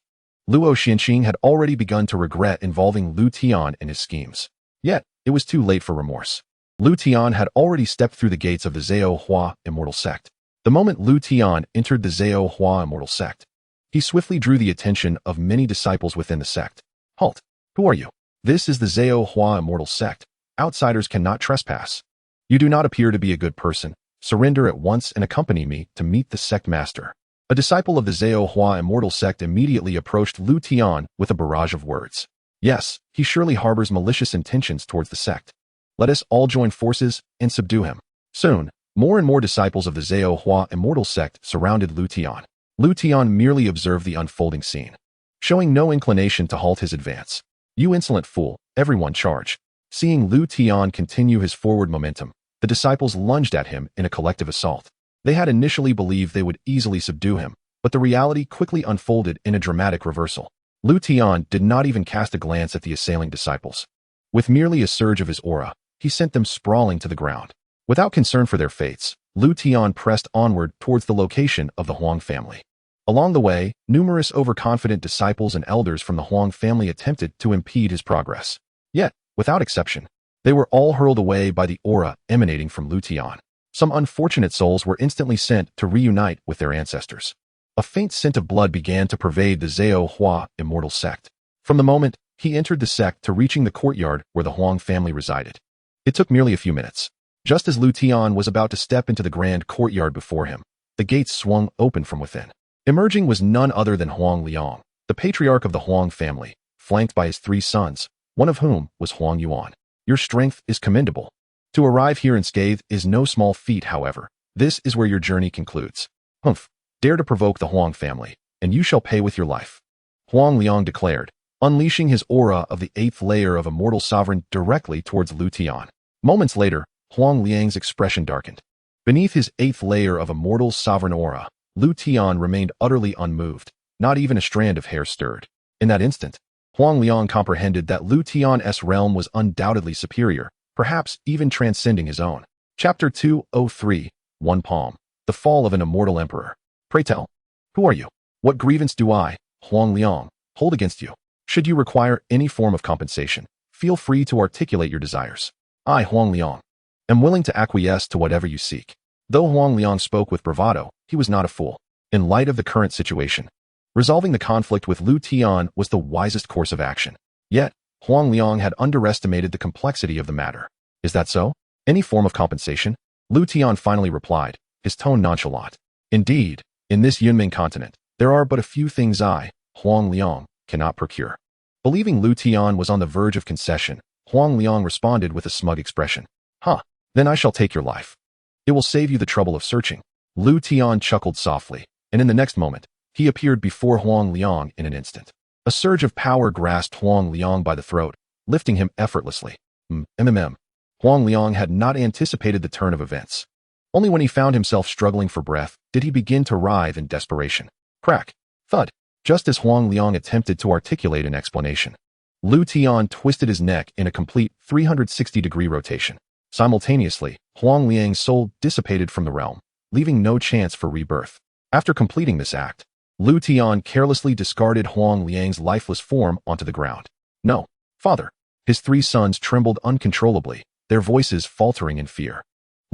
Luo Xianxing had already begun to regret involving Liutian in his schemes. Yet, it was too late for remorse. Liutian had already stepped through the gates of the Zhao Hua Immortal Sect. The moment Liutian entered the Zhao Hua Immortal Sect, he swiftly drew the attention of many disciples within the sect. Halt! Who are you? This is the Zhao Hua Immortal Sect. Outsiders cannot trespass. You do not appear to be a good person. Surrender at once and accompany me to meet the sect master. A disciple of the Zhao Hua Immortal Sect immediately approached Liutian with a barrage of words. Yes, he surely harbors malicious intentions towards the sect. Let us all join forces and subdue him. Soon, more and more disciples of the Zhao Hua Immortal Sect surrounded Liutian. Liutian merely observed the unfolding scene, showing no inclination to halt his advance. You insolent fool, everyone charge. Seeing Liutian continue his forward momentum, the disciples lunged at him in a collective assault. They had initially believed they would easily subdue him, but the reality quickly unfolded in a dramatic reversal. Liutian did not even cast a glance at the assailing disciples. With merely a surge of his aura, he sent them sprawling to the ground. Without concern for their fates, Liutian pressed onward towards the location of the Huang family. Along the way, numerous overconfident disciples and elders from the Huang family attempted to impede his progress. Yet, without exception, they were all hurled away by the aura emanating from Liutian. Some unfortunate souls were instantly sent to reunite with their ancestors. A faint scent of blood began to pervade the Zhao Hua Immortal Sect. From the moment he entered the sect to reaching the courtyard where the Huang family resided, it took merely a few minutes. Just as Liutian was about to step into the grand courtyard before him, the gates swung open from within. Emerging was none other than Huang Liang, the patriarch of the Huang family, flanked by his 3 sons, one of whom was Huang Yuan. Your strength is commendable. To arrive here unscathed is no small feat, however. This is where your journey concludes. Humph! Dare to provoke the Huang family, and you shall pay with your life. Huang Liang declared, unleashing his aura of the 8th layer of Immortal Sovereign directly towards Liutian. Moments later, Huang Liang's expression darkened. Beneath his 8th layer of Immortal Sovereign aura, Liutian remained utterly unmoved. Not even a strand of hair stirred. In that instant, Huang Liang comprehended that Liutian's realm was undoubtedly superior, perhaps even transcending his own. Chapter 203, One Palm. The Fall of an Immortal Emperor. Pray tell, who are you? What grievance do I, Huang Liang, hold against you? Should you require any form of compensation, feel free to articulate your desires. I, Huang Liang, am willing to acquiesce to whatever you seek. Though Huang Liang spoke with bravado, he was not a fool. In light of the current situation, resolving the conflict with Liutian was the wisest course of action. Yet, Huang Liang had underestimated the complexity of the matter. Is that so? Any form of compensation? Liutian finally replied, his tone nonchalant. Indeed, in this Yunming continent, there are but a few things I, Huang Liang, cannot procure. Believing Liutian was on the verge of concession, Huang Liang responded with a smug expression. Then I shall take your life. It will save you the trouble of searching. Liutian chuckled softly, and in the next moment, he appeared before Huang Liang in an instant. A surge of power grasped Huang Liang by the throat, lifting him effortlessly. Huang Liang had not anticipated the turn of events. Only when he found himself struggling for breath did he begin to writhe in desperation. Crack! Thud! Just as Huang Liang attempted to articulate an explanation, Liutian twisted his neck in a complete 360-degree rotation. Simultaneously, Huang Liang's soul dissipated from the realm, leaving no chance for rebirth. After completing this act, Liutian carelessly discarded Huang Liang's lifeless form onto the ground. No, father! His 3 sons trembled uncontrollably, their voices faltering in fear.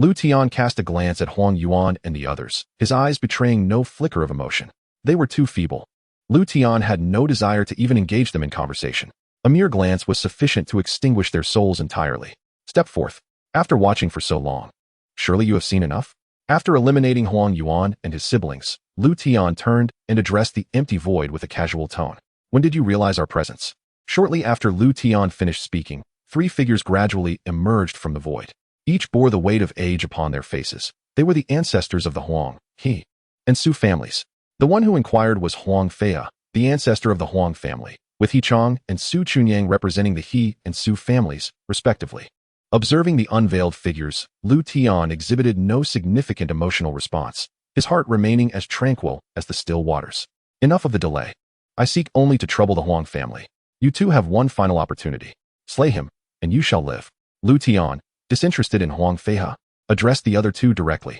Liutian cast a glance at Huang Yuan and the others, his eyes betraying no flicker of emotion. They were too feeble. Liutian had no desire to even engage them in conversation. A mere glance was sufficient to extinguish their souls entirely. Step forth. After watching for so long, surely you have seen enough? After eliminating Huang Yuan and his siblings, Liutian turned and addressed the empty void with a casual tone. When did you realize our presence? Shortly after Liutian finished speaking, 3 figures gradually emerged from the void. Each bore the weight of age upon their faces. They were the ancestors of the Huang, He, and Su families. The one who inquired was Huang Feia, the ancestor of the Huang family, with He Chong and Su Chunyang representing the He and Su families, respectively. Observing the unveiled figures, Liutian exhibited no significant emotional response, his heart remaining as tranquil as the still waters. Enough of the delay. I seek only to trouble the Huang family. You two have one final opportunity. Slay him, and you shall live. Liutian, disinterested in Huang Feia, addressed the other 2 directly.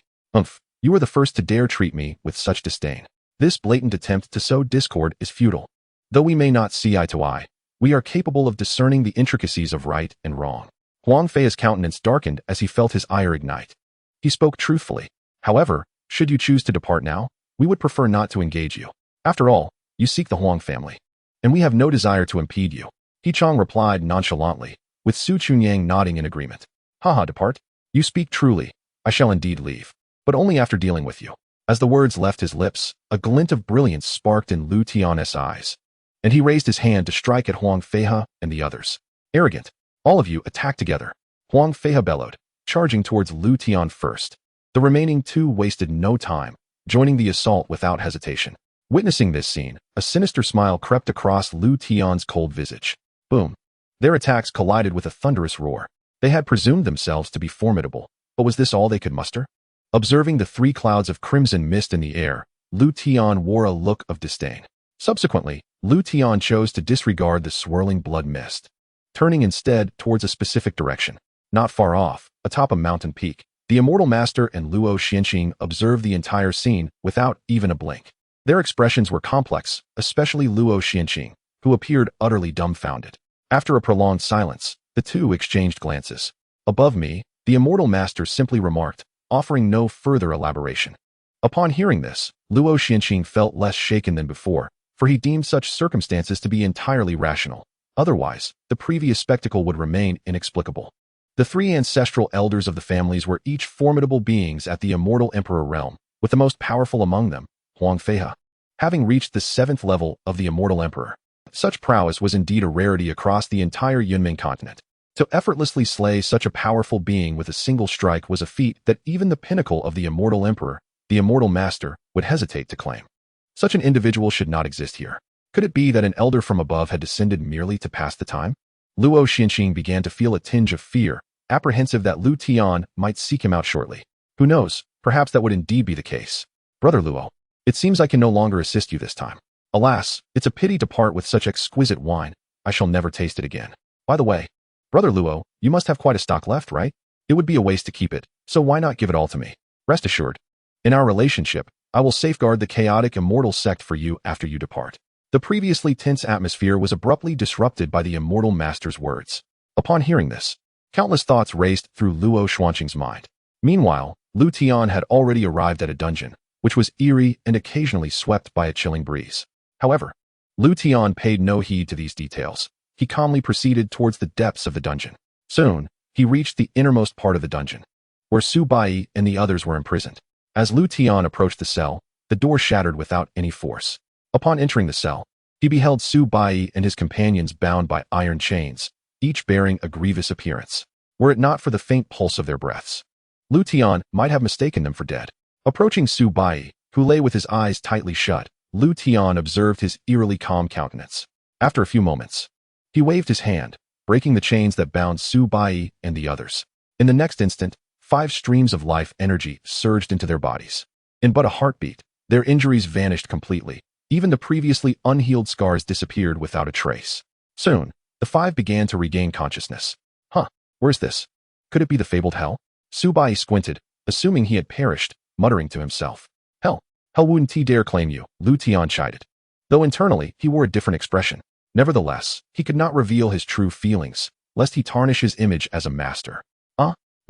You are the first to dare treat me with such disdain. This blatant attempt to sow discord is futile. Though we may not see eye to eye, we are capable of discerning the intricacies of right and wrong. Huang Fei's countenance darkened as he felt his ire ignite. He spoke truthfully. However, should you choose to depart now, we would prefer not to engage you. After all, you seek the Huang family, and we have no desire to impede you. He Chong replied nonchalantly, with Su Chunyang nodding in agreement. Haha, depart? You speak truly. I shall indeed leave, but only after dealing with you. As the words left his lips, a glint of brilliance sparked in Liutian's eyes, and he raised his hand to strike at Huang Feiha and the others. Arrogant. All of you attack together. Huang Feiha bellowed, charging towards Liutian first. The remaining two wasted no time, joining the assault without hesitation. Witnessing this scene, a sinister smile crept across Liutian's cold visage. Boom. Their attacks collided with a thunderous roar. They had presumed themselves to be formidable, but was this all they could muster? Observing the 3 clouds of crimson mist in the air, Liutian wore a look of disdain. Subsequently, Liutian chose to disregard the swirling blood mist, turning instead towards a specific direction. Not far off, atop a mountain peak, the Immortal Master and Luo Xianxing observed the entire scene without even a blink. Their expressions were complex, especially Luo Xianxing, who appeared utterly dumbfounded. After a prolonged silence, the two exchanged glances. Above me, the Immortal Master simply remarked, offering no further elaboration. Upon hearing this, Luo Xianxing felt less shaken than before, for he deemed such circumstances to be entirely rational. Otherwise, the previous spectacle would remain inexplicable. The 3 ancestral elders of the families were each formidable beings at the Immortal Emperor realm, with the most powerful among them, Huang Feiha, having reached the 7th level of the Immortal Emperor. Such prowess was indeed a rarity across the entire Yunming continent. To effortlessly slay such a powerful being with a single strike was a feat that even the pinnacle of the Immortal Emperor, the Immortal Master, would hesitate to claim. Such an individual should not exist here. Could it be that an elder from above had descended merely to pass the time? Luo Xianxing began to feel a tinge of fear, apprehensive that Liutian might seek him out shortly. Who knows, perhaps that would indeed be the case. Brother Luo, it seems I can no longer assist you this time. Alas, it's a pity to part with such exquisite wine. I shall never taste it again. By the way, Brother Luo, you must have quite a stock left, right? It would be a waste to keep it, so why not give it all to me? Rest assured, in our relationship, I will safeguard the chaotic immortal sect for you after you depart. The previously tense atmosphere was abruptly disrupted by the Immortal Master's words. Upon hearing this, countless thoughts raced through Luo Xuanqing's mind. Meanwhile, Liutian had already arrived at a dungeon, which was eerie and occasionally swept by a chilling breeze. However, Liutian paid no heed to these details. He calmly proceeded towards the depths of the dungeon. Soon, he reached the innermost part of the dungeon, where Su Bai and the others were imprisoned. As Liutian approached the cell, the door shattered without any force. Upon entering the cell, he beheld Su Bai and his companions bound by iron chains, each bearing a grievous appearance. Were it not for the faint pulse of their breaths, Liutian might have mistaken them for dead. Approaching Su Bai, who lay with his eyes tightly shut, Liutian observed his eerily calm countenance. After a few moments, he waved his hand, breaking the chains that bound Su Bai and the others. In the next instant, 5 streams of life energy surged into their bodies. In but a heartbeat, their injuries vanished completely. Even the previously unhealed scars disappeared without a trace. Soon, the 5 began to regain consciousness. Where's this? Could it be the fabled hell? Su Bai squinted, assuming he had perished, muttering to himself. Hell wouldn't he dare claim you, Liutian chided. Though internally, he wore a different expression. Nevertheless, he could not reveal his true feelings, lest he tarnish his image as a master.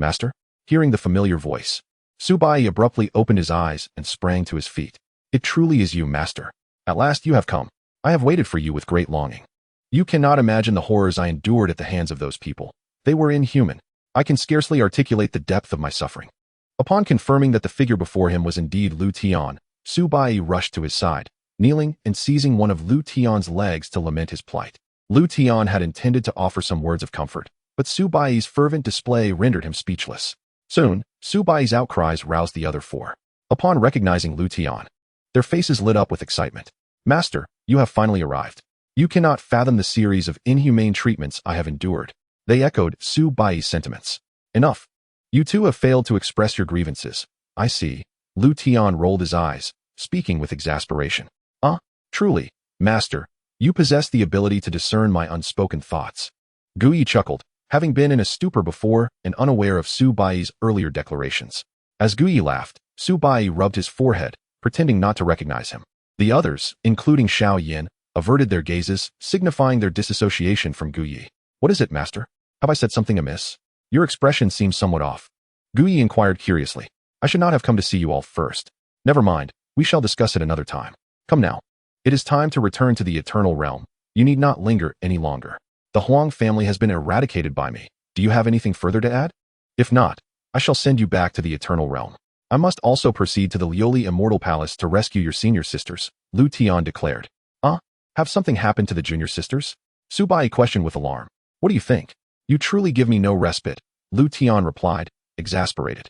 Master? Hearing the familiar voice, Su Bai abruptly opened his eyes and sprang to his feet. It truly is you, master. At last you have come. I have waited for you with great longing. You cannot imagine the horrors I endured at the hands of those people. They were inhuman. I can scarcely articulate the depth of my suffering. Upon confirming that the figure before him was indeed Liutian, Su Bai rushed to his side, kneeling and seizing one of Liutian's legs to lament his plight. Liutian had intended to offer some words of comfort, but Su Bai's fervent display rendered him speechless. Soon, Su Bai's outcries roused the other 4. Upon recognizing Liutian, their faces lit up with excitement. Master, you have finally arrived. You cannot fathom the series of inhumane treatments I have endured. They echoed Su Bai's sentiments. Enough. You two have failed to express your grievances. I see. Liutian rolled his eyes, speaking with exasperation. Truly, master, you possess the ability to discern my unspoken thoughts. Gui chuckled, having been in a stupor before and unaware of Su Bai's earlier declarations. As Gui laughed, Su Bai rubbed his forehead, pretending not to recognize him. The others, including Xiao Yin, averted their gazes, signifying their disassociation from Gu Yi. What is it, master? Have I said something amiss? Your expression seems somewhat off. Gu Yi inquired curiously. I should not have come to see you all first. Never mind, we shall discuss it another time. Come now. It is time to return to the eternal realm. You need not linger any longer. The Huang family has been eradicated by me. Do you have anything further to add? If not, I shall send you back to the eternal realm. I must also proceed to the Lioli Immortal Palace to rescue your senior sisters, Liutian declared. Have something happened to the junior sisters? Subai questioned with alarm. What do you think? You truly give me no respite, Liutian replied, exasperated.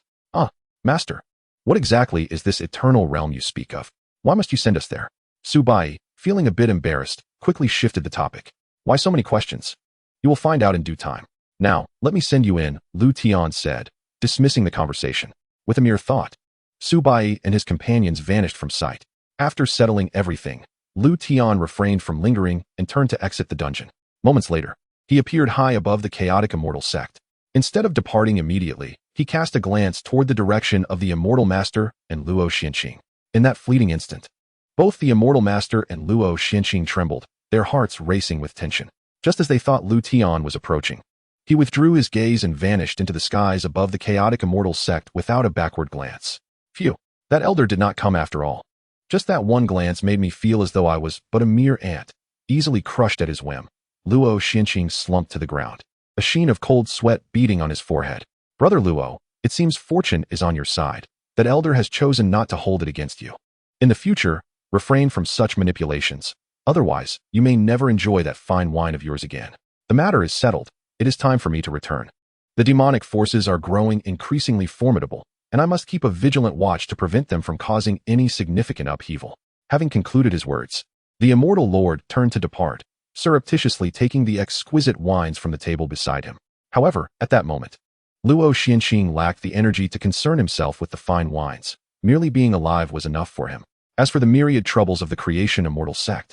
Master, what exactly is this eternal realm you speak of? Why must you send us there? Subai, feeling a bit embarrassed, quickly shifted the topic. Why so many questions? You will find out in due time. Now, let me send you in, Liutian said, dismissing the conversation. With a mere thought, Subai and his companions vanished from sight. After settling everything, Liutian refrained from lingering and turned to exit the dungeon. Moments later, he appeared high above the chaotic immortal sect. Instead of departing immediately, he cast a glance toward the direction of the immortal master and Luo Xianxing. In that fleeting instant, both the immortal master and Luo Xianxing trembled, their hearts racing with tension. Just as they thought Liutian was approaching, he withdrew his gaze and vanished into the skies above the chaotic immortal sect without a backward glance. Phew, that elder did not come after all. Just that one glance made me feel as though I was but a mere ant, easily crushed at his whim. Luo Xianxing slumped to the ground, a sheen of cold sweat beading on his forehead. Brother Luo, it seems fortune is on your side. That elder has chosen not to hold it against you. In the future, refrain from such manipulations. Otherwise, you may never enjoy that fine wine of yours again. The matter is settled. It is time for me to return. The demonic forces are growing increasingly formidable, and I must keep a vigilant watch to prevent them from causing any significant upheaval. Having concluded his words, the immortal lord turned to depart, surreptitiously taking the exquisite wines from the table beside him. However, at that moment, Luo Xianxing lacked the energy to concern himself with the fine wines. Merely being alive was enough for him. As for the myriad troubles of the creation immortal sect,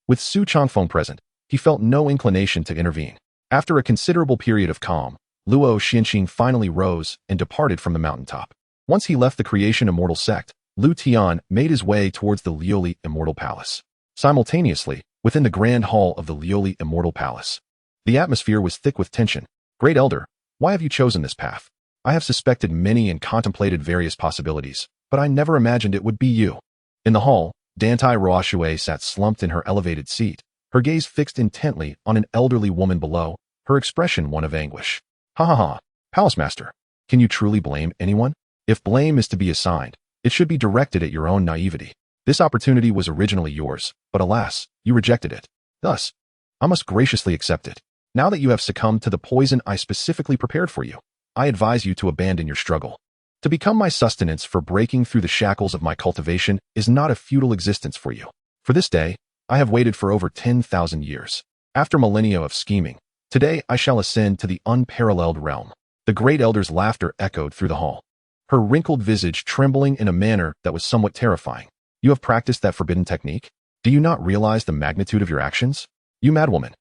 with Su Changfeng present, he felt no inclination to intervene. After a considerable period of calm, Luo Xianxing finally rose and departed from the mountaintop. Once he left the creation immortal sect, Liutian made his way towards the Lioli Immortal Palace. Simultaneously, within the grand hall of the Lioli Immortal Palace, the atmosphere was thick with tension. Great Elder, why have you chosen this path? I have suspected many and contemplated various possibilities, but I never imagined it would be you. In the hall, Dantai Roashue sat slumped in her elevated seat, her gaze fixed intently on an elderly woman below, her expression one of anguish. Ha ha ha, Palace Master, can you truly blame anyone? If blame is to be assigned, it should be directed at your own naivety. This opportunity was originally yours, but alas, you rejected it. Thus, I must graciously accept it. Now that you have succumbed to the poison I specifically prepared for you, I advise you to abandon your struggle. To become my sustenance for breaking through the shackles of my cultivation is not a futile existence for you. For this day, I have waited for over 10,000 years. After millennia of scheming, today I shall ascend to the unparalleled realm. The great elder's laughter echoed through the hall, her wrinkled visage trembling in a manner that was somewhat terrifying. You have practiced that forbidden technique? Do you not realize the magnitude of your actions? You madwoman.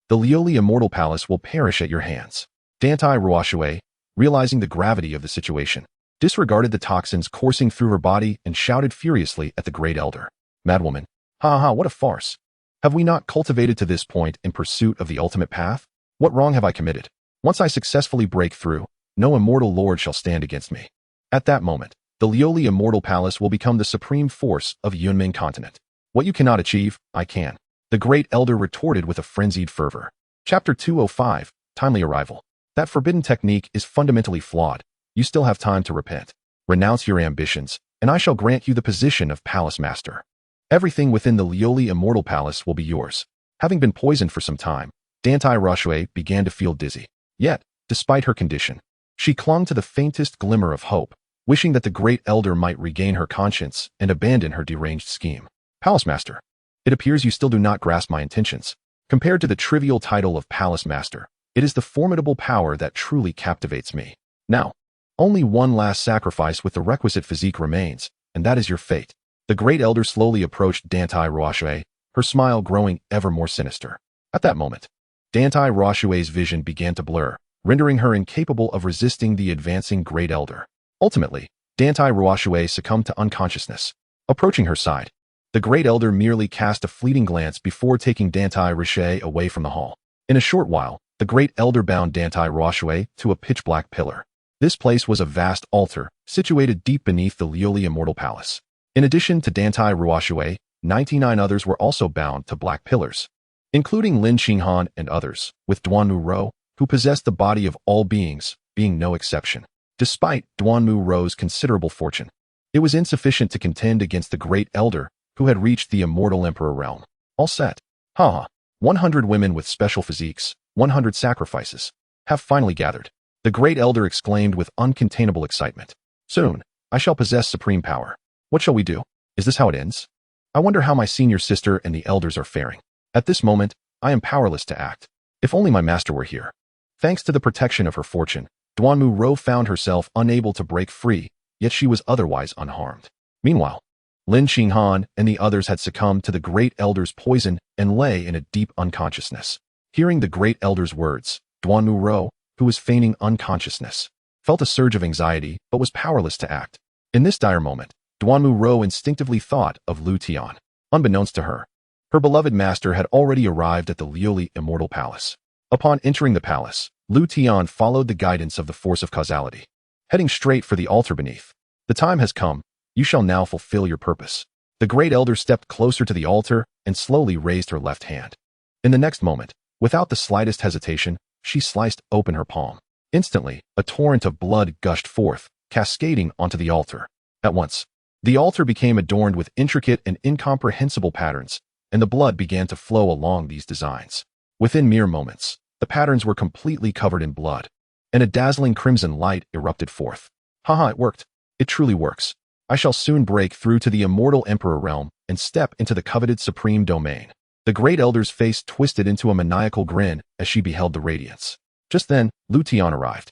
The Lioli Immortal Palace will perish at your hands. Dantai Roashue, realizing the gravity of the situation, disregarded the toxins coursing through her body and shouted furiously at the great elder. Madwoman, ha ha, what a farce. Have we not cultivated to this point in pursuit of the ultimate path? What wrong have I committed? Once I successfully break through, no immortal lord shall stand against me. At that moment, the Lioli Immortal Palace will become the supreme force of Yunming continent. What you cannot achieve, I can. The great elder retorted with a frenzied fervor. Chapter 205, Timely Arrival. That forbidden technique is fundamentally flawed. You still have time to repent. Renounce your ambitions, and I shall grant you the position of Palace Master. Everything within the Lioli Immortal Palace will be yours. Having been poisoned for some time, Dantai Roashue began to feel dizzy. Yet, despite her condition, she clung to the faintest glimmer of hope, wishing that the great elder might regain her conscience and abandon her deranged scheme. Palace Master, it appears you still do not grasp my intentions. Compared to the trivial title of Palace Master, it is the formidable power that truly captivates me. Now, only one last sacrifice with the requisite physique remains, and that is your fate. The great elder slowly approached Dantai Roashue, her smile growing ever more sinister. At that moment, Dantai Roashue's vision began to blur, rendering her incapable of resisting the advancing great elder. Ultimately, Dantai Roashue succumbed to unconsciousness. Approaching her side, The great elder merely cast a fleeting glance before taking Dantai Riche away from the hall. In a short while, the great elder bound Dantai Riche to a pitch-black pillar. This place was a vast altar, situated deep beneath the Liuli Immortal Palace. In addition to Dantai Riche, 99 others were also bound to black pillars, including Lin Xinghan and others, with Duanmu Ro, who possessed the body of all beings, being no exception. Despite Duanmu Ro's considerable fortune, it was insufficient to contend against the great elder, who had reached the immortal emperor realm. All set. 100 women with special physiques, 100 sacrifices, have finally gathered. The great elder exclaimed with uncontainable excitement. Soon, I shall possess supreme power. What shall we do? Is this how it ends? I wonder how my senior sister and the elders are faring. At this moment, I am powerless to act. If only my master were here. Thanks to the protection of her fortune, Duanmu Ro found herself unable to break free, yet she was otherwise unharmed. Meanwhile, Lin Xinghan and the others had succumbed to the great elder's poison and lay in a deep unconsciousness. Hearing the great elder's words, Duanmu Ro, who was feigning unconsciousness, felt a surge of anxiety but was powerless to act. In this dire moment, Duanmu Ro instinctively thought of Liutian. Unbeknownst to her, her beloved master had already arrived at the Liuli Immortal Palace. Upon entering the palace, Liutian followed the guidance of the force of causality, heading straight for the altar beneath. The time has come. You shall now fulfill your purpose. The great elder stepped closer to the altar and slowly raised her left hand. In the next moment, without the slightest hesitation, she sliced open her palm. Instantly, a torrent of blood gushed forth, cascading onto the altar. At once, the altar became adorned with intricate and incomprehensible patterns, and the blood began to flow along these designs. Within mere moments, the patterns were completely covered in blood, and a dazzling crimson light erupted forth. It worked. It truly works. I shall soon break through to the immortal emperor realm and step into the coveted supreme domain. The great elder's face twisted into a maniacal grin as she beheld the radiance. Just then, Liutian arrived.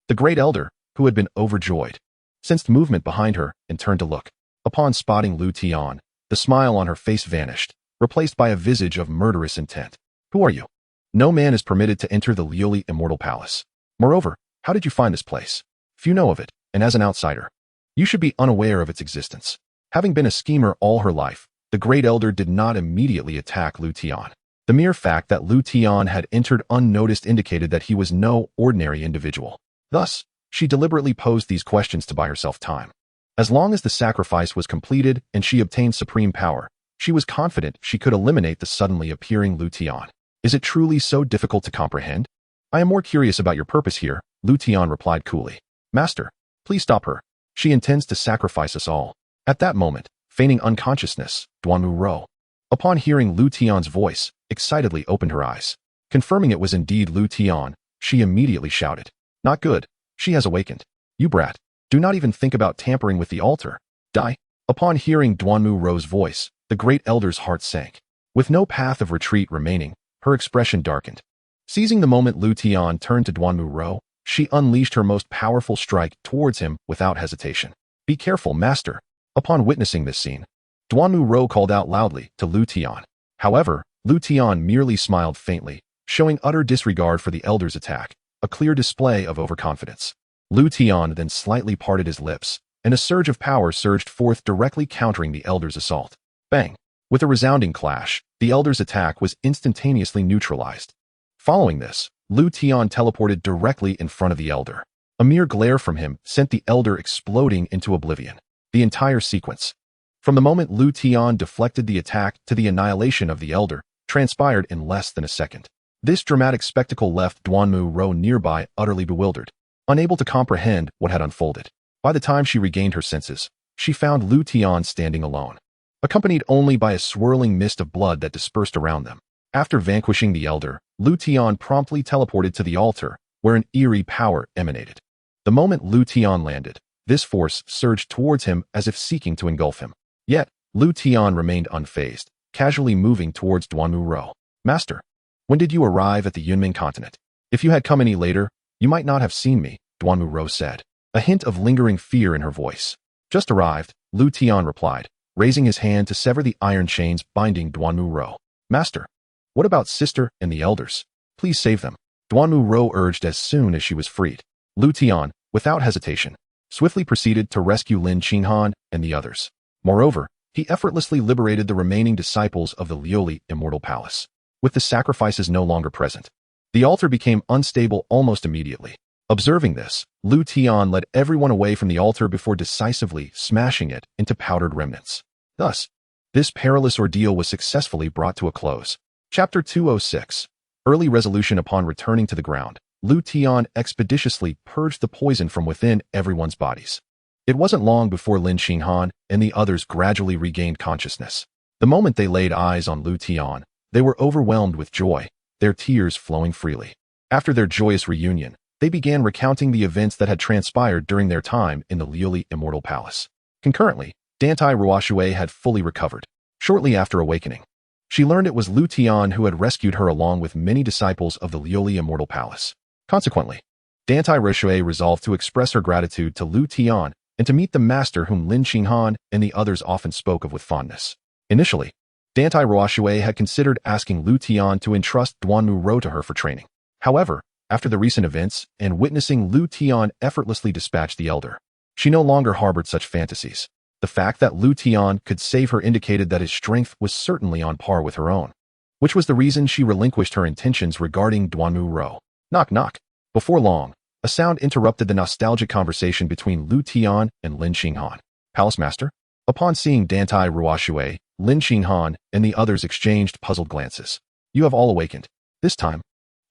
The great elder, who had been overjoyed, sensed movement behind her and turned to look. Upon spotting Liutian, the smile on her face vanished, replaced by a visage of murderous intent. Who are you? No man is permitted to enter the Liuli Immortal Palace. Moreover, how did you find this place? Few know of it, and as an outsider, you should be unaware of its existence. Having been a schemer all her life, the great elder did not immediately attack Liutian. The mere fact that Liutian had entered unnoticed indicated that he was no ordinary individual. Thus, she deliberately posed these questions to buy herself time. As long as the sacrifice was completed and she obtained supreme power, she was confident she could eliminate the suddenly appearing Liutian. Is it truly so difficult to comprehend? I am more curious about your purpose here, Liutian replied coolly. Master, please stop her. She intends to sacrifice us all. At that moment, feigning unconsciousness, Duanmu Ro, upon hearing Liutian's voice, excitedly opened her eyes. Confirming it was indeed Liutian, she immediately shouted. Not good. She has awakened. You brat. Do not even think about tampering with the altar. Die. Upon hearing Duanmu Ro's voice, the great elder's heart sank. With no path of retreat remaining, her expression darkened. Seizing the moment Liutian turned to Duanmu Ro, she unleashed her most powerful strike towards him without hesitation. Be careful, master. Upon witnessing this scene, Duanmu Ro called out loudly to Liutian. However, Liutian merely smiled faintly, showing utter disregard for the elder's attack, a clear display of overconfidence. Liutian then slightly parted his lips, and a surge of power surged forth directly countering the elder's assault. Bang! With a resounding clash, the elder's attack was instantaneously neutralized. Following this, Liutian teleported directly in front of the elder. A mere glare from him sent the elder exploding into oblivion. The entire sequence, from the moment Liutian deflected the attack to the annihilation of the elder, transpired in less than a second. This dramatic spectacle left Duanmu Ro nearby utterly bewildered, unable to comprehend what had unfolded. By the time she regained her senses, she found Liutian standing alone, accompanied only by a swirling mist of blood that dispersed around them. After vanquishing the elder, Liutian promptly teleported to the altar, where an eerie power emanated. The moment Liutian landed, this force surged towards him as if seeking to engulf him. Yet, Liutian remained unfazed, casually moving towards Duanmu Ro. Master, when did you arrive at the Yunmin continent? If you had come any later, you might not have seen me, Duanmu Ro said, a hint of lingering fear in her voice. Just arrived, Liutian replied, raising his hand to sever the iron chains binding Duanmu Ro. Master, what about sister and the elders? Please save them, Duanmu Ro urged as soon as she was freed. Liutian, without hesitation, swiftly proceeded to rescue Lin Xinghan and the others. Moreover, he effortlessly liberated the remaining disciples of the Lioli Immortal Palace. With the sacrifices no longer present, the altar became unstable almost immediately. Observing this, Liutian led everyone away from the altar before decisively smashing it into powdered remnants. Thus, this perilous ordeal was successfully brought to a close. Chapter 206. Early resolution. Upon returning to the ground, Liutian expeditiously purged the poison from within everyone's bodies. It wasn't long before Lin Xinghan and the others gradually regained consciousness. The moment they laid eyes on Liutian, they were overwhelmed with joy, their tears flowing freely. After their joyous reunion, they began recounting the events that had transpired during their time in the Lioli Immortal Palace. Concurrently, Dantai Ruoxue had fully recovered. Shortly after awakening, she learned it was Liutian who had rescued her along with many disciples of the Lioli Immortal Palace. Consequently, Dantai Ruoxue resolved to express her gratitude to Liutian and to meet the master whom Lin Xinghan and the others often spoke of with fondness. Initially, Dantai Ruoxue had considered asking Liutian to entrust Duanmu Ro to her for training. However, after the recent events and witnessing Liutian effortlessly dispatch the elder, she no longer harbored such fantasies. The fact that Liutian could save her indicated that his strength was certainly on par with her own, which was the reason she relinquished her intentions regarding Duanmu Ro. Knock knock. Before long, a sound interrupted the nostalgic conversation between Liutian and Lin Xinghan. Palace Master? Upon seeing Dantai Ruoxue, Lin Xinghan and the others exchanged puzzled glances. You have all awakened. This time,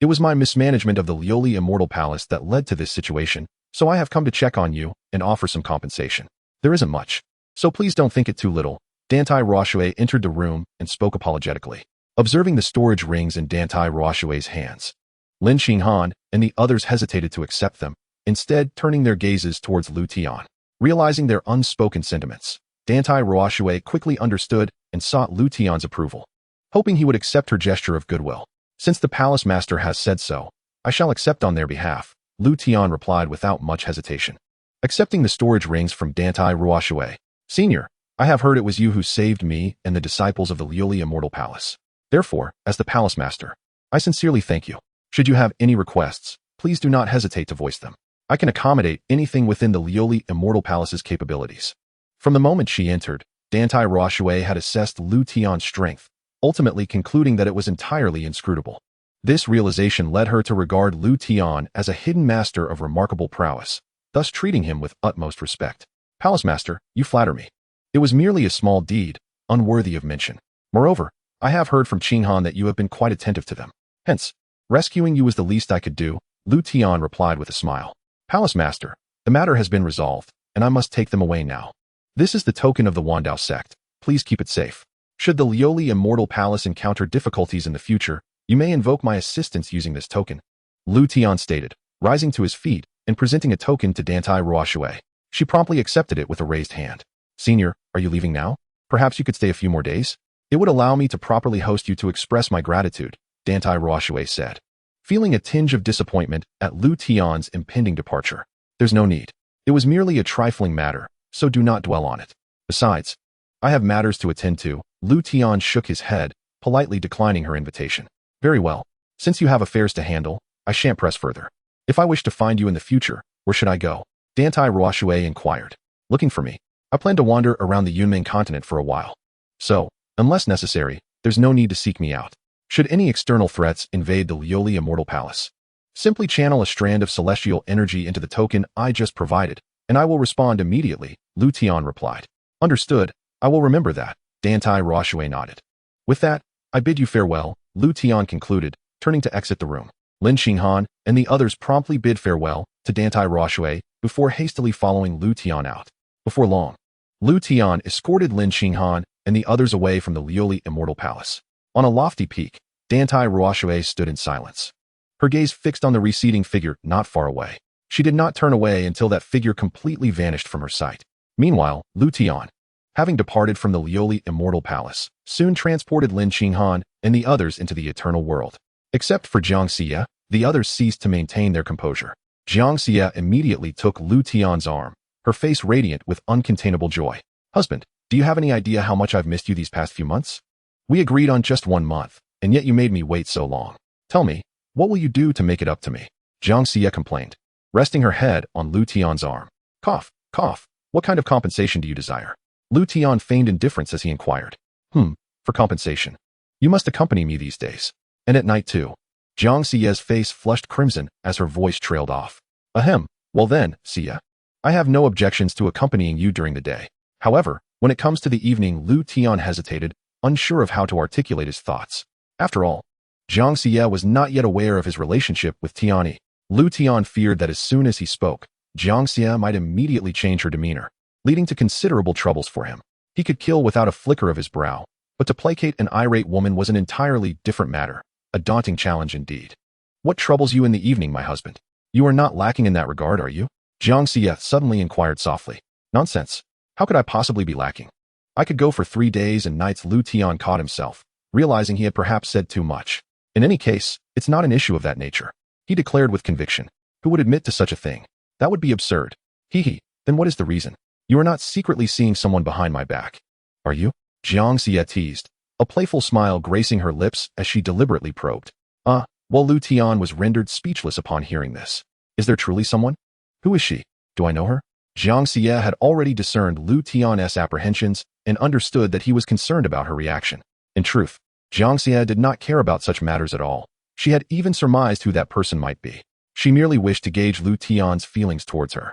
it was my mismanagement of the Lioli Immortal Palace that led to this situation, so I have come to check on you and offer some compensation. There isn't much, so please don't think it too little. Dantai Ruoxue entered the room and spoke apologetically. Observing the storage rings in Dantai Ruoxue's hands, Lin Xinghan and the others hesitated to accept them, instead turning their gazes towards Liutian. Realizing their unspoken sentiments, Dantai Ruoxue quickly understood and sought Liutian's approval, hoping he would accept her gesture of goodwill. Since the palace master has said so, I shall accept on their behalf, Liutian replied without much hesitation. Accepting the storage rings from Dantai Ruoxue, Senior, I have heard it was you who saved me and the disciples of the Lioli Immortal Palace. Therefore, as the palace master, I sincerely thank you. Should you have any requests, please do not hesitate to voice them. I can accommodate anything within the Lioli Immortal Palace's capabilities. From the moment she entered, Dantai Ruoxue had assessed Liutian's strength, ultimately concluding that it was entirely inscrutable. This realization led her to regard Liutian as a hidden master of remarkable prowess, thus treating him with utmost respect. Palace Master, you flatter me. It was merely a small deed, unworthy of mention. Moreover, I have heard from Xinghan that you have been quite attentive to them. Hence, rescuing you was the least I could do, Liutian replied with a smile. Palace Master, the matter has been resolved, and I must take them away now. This is the token of the Dao Sect. Please keep it safe. Should the Lioli Immortal Palace encounter difficulties in the future, you may invoke my assistance using this token, Liutian stated, rising to his feet and presenting a token to Dantai Ruoxue. She promptly accepted it with a raised hand. Senior, are you leaving now? Perhaps you could stay a few more days? It would allow me to properly host you to express my gratitude, Dantai Ruoxue said, feeling a tinge of disappointment at Liutian's impending departure. There's no need. It was merely a trifling matter, so do not dwell on it. Besides, I have matters to attend to. Liutian shook his head, politely declining her invitation. Very well. Since you have affairs to handle, I shan't press further. If I wish to find you in the future, where should I go? Dantai Ruoxue inquired. Looking for me. I plan to wander around the Yunming continent for a while. So, unless necessary, there's no need to seek me out. Should any external threats invade the Lioli Immortal Palace, simply channel a strand of celestial energy into the token I just provided, and I will respond immediately, Liutian replied. Understood, I will remember that, Dantai Ruoxue nodded. With that, I bid you farewell, Liutian concluded, turning to exit the room. Lin Xinghan and the others promptly bid farewell to Dantai Ruoxue before hastily following Liutian out. Before long, Liutian escorted Lin Xinghan and the others away from the Lioli Immortal Palace. On a lofty peak, Dantai Ruoxue stood in silence, her gaze fixed on the receding figure not far away. She did not turn away until that figure completely vanished from her sight. Meanwhile, Liutian, having departed from the Lioli Immortal Palace, soon transported Lin Xinghan and the others into the eternal world. Except for Xianxia, the others ceased to maintain their composure. Xianxia immediately took Liutian's arm, her face radiant with uncontainable joy. Husband, do you have any idea how much I've missed you these past few months? We agreed on just 1 month, and yet you made me wait so long. Tell me, what will you do to make it up to me? Xianxia complained, resting her head on Liutian's arm. Cough, cough. What kind of compensation do you desire? Liutian feigned indifference as he inquired. For compensation. You must accompany me these days. And at night too. Xianxia's face flushed crimson as her voice trailed off. Ahem, well then, Xia. I have no objections to accompanying you during the day. However, when it comes to the evening, Liutian hesitated, unsure of how to articulate his thoughts. After all, Xianxia was not yet aware of his relationship with Tiani. Liutian feared that as soon as he spoke, Xianxia might immediately change her demeanor, leading to considerable troubles for him. He could kill without a flicker of his brow, but to placate an irate woman was an entirely different matter, a daunting challenge indeed. What troubles you in the evening, my husband? You are not lacking in that regard, are you? Xianxia suddenly inquired softly. Nonsense. How could I possibly be lacking? I could go for 3 days and nights. Liutian caught himself, realizing he had perhaps said too much. In any case, it's not an issue of that nature. He declared with conviction. Who would admit to such a thing? That would be absurd. Hee. Then what is the reason? You are not secretly seeing someone behind my back. Are you? Xianxia teased, a playful smile gracing her lips as she deliberately probed. Well, Liutian was rendered speechless upon hearing this. Is there truly someone? Who is she? Do I know her? Xianxia had already discerned Liutian's apprehensions and understood that he was concerned about her reaction. In truth, Xianxia did not care about such matters at all. She had even surmised who that person might be. She merely wished to gauge Liutian's feelings towards her.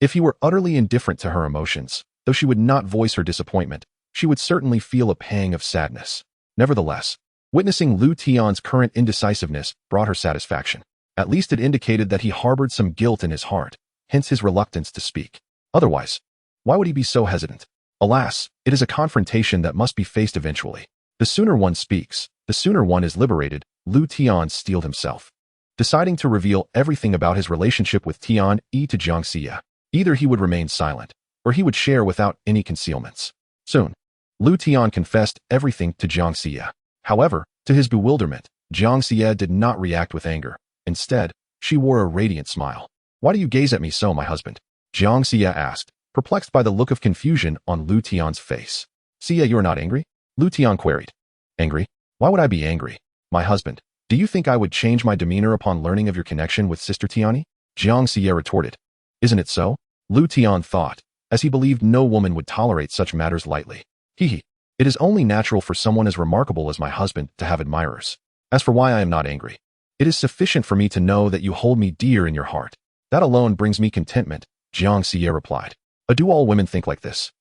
If he were utterly indifferent to her emotions, though she would not voice her disappointment, she would certainly feel a pang of sadness. Nevertheless, witnessing Liutian's current indecisiveness brought her satisfaction. At least it indicated that he harbored some guilt in his heart, hence his reluctance to speak. Otherwise, why would he be so hesitant? Alas, it is a confrontation that must be faced eventually. The sooner one speaks, the sooner one is liberated. Liutian steeled himself, deciding to reveal everything about his relationship with Tian to Xianxia. Either he would remain silent, or he would share without any concealments. Soon, Liutian confessed everything to Xianxia. However, to his bewilderment, Xianxia did not react with anger. Instead, she wore a radiant smile. Why do you gaze at me so, my husband? Xianxia asked, perplexed by the look of confusion on Liutian's face. Xia, you are not angry? Liutian queried. Angry? Why would I be angry? My husband, do you think I would change my demeanor upon learning of your connection with Sister Tiani? Xianxia retorted. Isn't it so? Liutian thought, as he believed no woman would tolerate such matters lightly. It is only natural for someone as remarkable as my husband to have admirers. As for why I am not angry, it is sufficient for me to know that you hold me dear in your heart. That alone brings me contentment, Xianxia replied. Do all women think like this?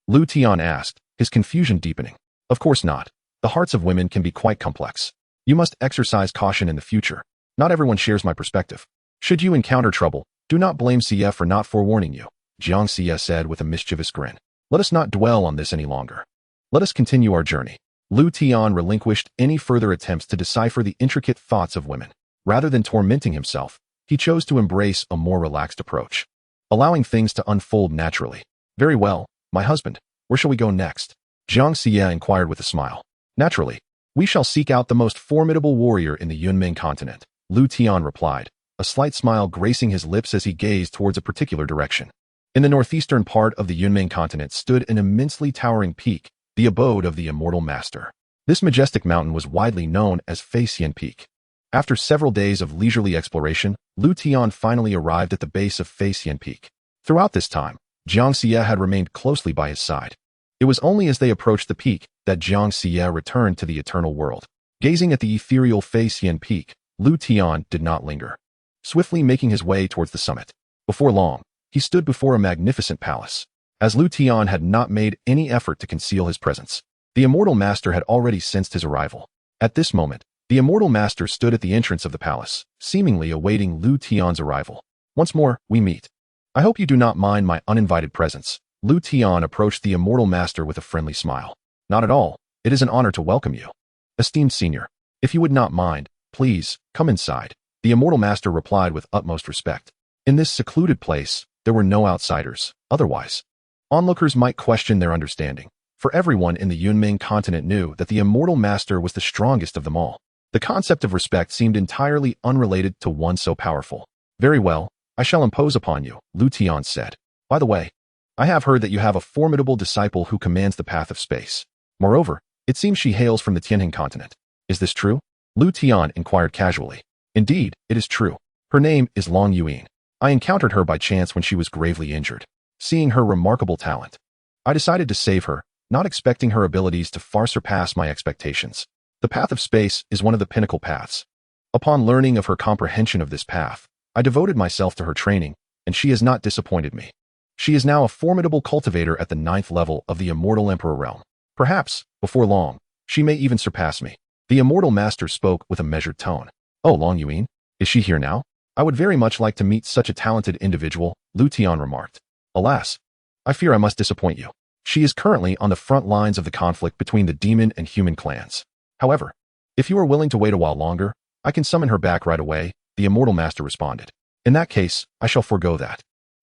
Liutian asked, his confusion deepening. Of course not. The hearts of women can be quite complex. You must exercise caution in the future. Not everyone shares my perspective. Should you encounter trouble, do not blame Xia for not forewarning you, Xianxia said with a mischievous grin. Let us not dwell on this any longer. Let us continue our journey. Liutian relinquished any further attempts to decipher the intricate thoughts of women. Rather than tormenting himself, he chose to embrace a more relaxed approach, allowing things to unfold naturally. Very well, my husband, where shall we go next? Xianxia inquired with a smile. Naturally, we shall seek out the most formidable warrior in the Yunming continent, Liutian replied, a slight smile gracing his lips as he gazed towards a particular direction. In the northeastern part of the Yunming continent stood an immensely towering peak, the abode of the immortal master. This majestic mountain was widely known as Feixian Peak. After several days of leisurely exploration, Liutian finally arrived at the base of Feixian Peak. Throughout this time, Xianxia had remained closely by his side. It was only as they approached the peak that Xianxia returned to the eternal world. Gazing at the ethereal Feixian Peak, Liutian did not linger, swiftly making his way towards the summit. Before long, he stood before a magnificent palace. As Liutian had not made any effort to conceal his presence, the immortal master had already sensed his arrival. At this moment, the immortal master stood at the entrance of the palace, seemingly awaiting Liutian's arrival. Once more, we meet. I hope you do not mind my uninvited presence. Liutian approached the immortal master with a friendly smile. Not at all. It is an honor to welcome you. Esteemed senior, if you would not mind, please, come inside. The immortal master replied with utmost respect. In this secluded place, there were no outsiders. Otherwise, onlookers might question their understanding. For everyone in the Yunming continent knew that the immortal master was the strongest of them all. The concept of respect seemed entirely unrelated to one so powerful. Very well, I shall impose upon you, Liutian said. By the way, I have heard that you have a formidable disciple who commands the path of space. Moreover, it seems she hails from the Tianjin continent. Is this true? Liutian inquired casually. Indeed, it is true. Her name is Long Yuan. I encountered her by chance when she was gravely injured. Seeing her remarkable talent, I decided to save her, not expecting her abilities to far surpass my expectations. The path of space is one of the pinnacle paths. Upon learning of her comprehension of this path, I devoted myself to her training, and she has not disappointed me. She is now a formidable cultivator at the 9th level of the Immortal Emperor realm. Perhaps, before long, she may even surpass me. The Immortal Master spoke with a measured tone. Oh, Long Yuan, is she here now? I would very much like to meet such a talented individual, Liutian remarked. Alas, I fear I must disappoint you. She is currently on the front lines of the conflict between the demon and human clans. However, if you are willing to wait a while longer, I can summon her back right away, the Immortal Master responded. In that case, I shall forego that.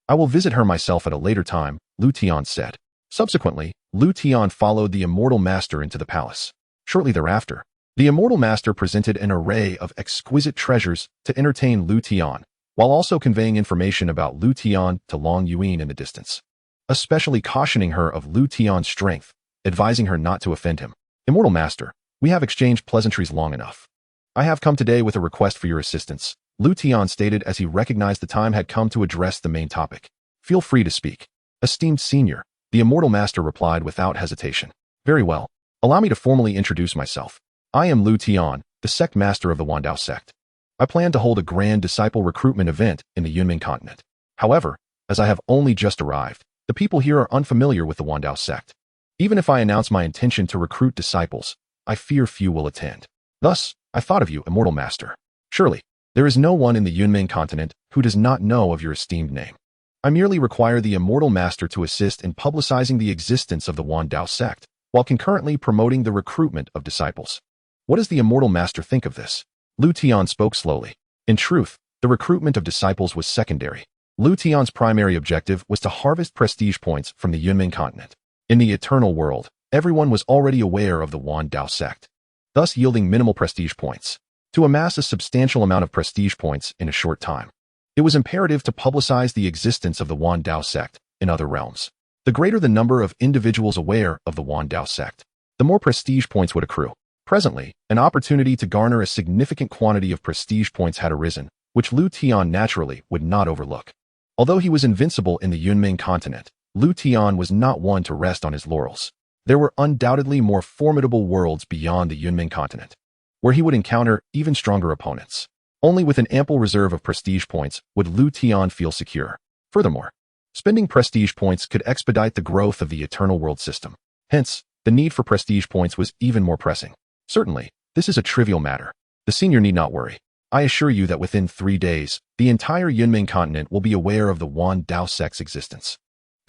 I will visit her myself at a later time, Liutian said. Subsequently, Liutian followed the Immortal Master into the palace. Shortly thereafter, the Immortal Master presented an array of exquisite treasures to entertain Liutian, while also conveying information about Liutian to Long Yuan in the distance, especially cautioning her of Liutian's strength, advising her not to offend him. Immortal Master, we have exchanged pleasantries long enough. I have come today with a request for your assistance, Liutian stated as he recognized the time had come to address the main topic. Feel free to speak. Esteemed Senior, the Immortal Master replied without hesitation. Very well. Allow me to formally introduce myself. I am Liutian, the sect master of the Dao Sect. I plan to hold a grand disciple recruitment event in the Yunmen continent. However, as I have only just arrived, the people here are unfamiliar with the Dao Sect. Even if I announce my intention to recruit disciples, I fear few will attend. Thus, I thought of you, Immortal Master. Surely, there is no one in the Yunmen continent who does not know of your esteemed name. I merely require the Immortal Master to assist in publicizing the existence of the Dao Sect, while concurrently promoting the recruitment of disciples. What does the Immortal Master think of this? Liutian spoke slowly. In truth, the recruitment of disciples was secondary. Liutian's primary objective was to harvest prestige points from the Yunmen continent. In the eternal world, everyone was already aware of the Dao Sect, thus yielding minimal prestige points. To amass a substantial amount of prestige points in a short time, it was imperative to publicize the existence of the Dao Sect in other realms. The greater the number of individuals aware of the Dao Sect, the more prestige points would accrue. Presently, an opportunity to garner a significant quantity of prestige points had arisen, which Liutian naturally would not overlook. Although he was invincible in the Yunmen continent, Liutian was not one to rest on his laurels. There were undoubtedly more formidable worlds beyond the Yunmen continent, where he would encounter even stronger opponents. Only with an ample reserve of prestige points would Liutian feel secure. Furthermore, spending prestige points could expedite the growth of the eternal world system. Hence, the need for prestige points was even more pressing. Certainly, this is a trivial matter. The senior need not worry. I assure you that within 3 days, the entire Yunmen continent will be aware of the Dao Sect's existence.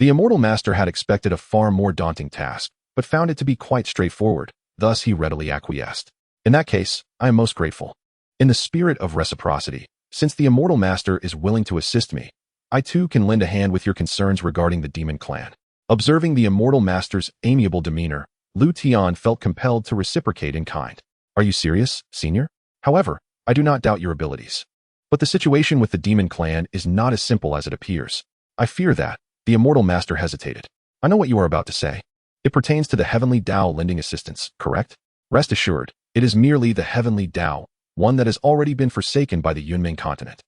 The Immortal Master had expected a far more daunting task, but found it to be quite straightforward. Thus, he readily acquiesced. In that case, I am most grateful. In the spirit of reciprocity, since the Immortal Master is willing to assist me, I too can lend a hand with your concerns regarding the demon clan. Observing the Immortal Master's amiable demeanor, Liutian felt compelled to reciprocate in kind. Are you serious, Senior? However, I do not doubt your abilities. But the situation with the demon clan is not as simple as it appears. I fear that. The Immortal Master hesitated. I know what you are about to say. It pertains to the Heavenly Dao lending assistance, correct? Rest assured, it is merely the Heavenly Dao, one that has already been forsaken by the Yunmen continent.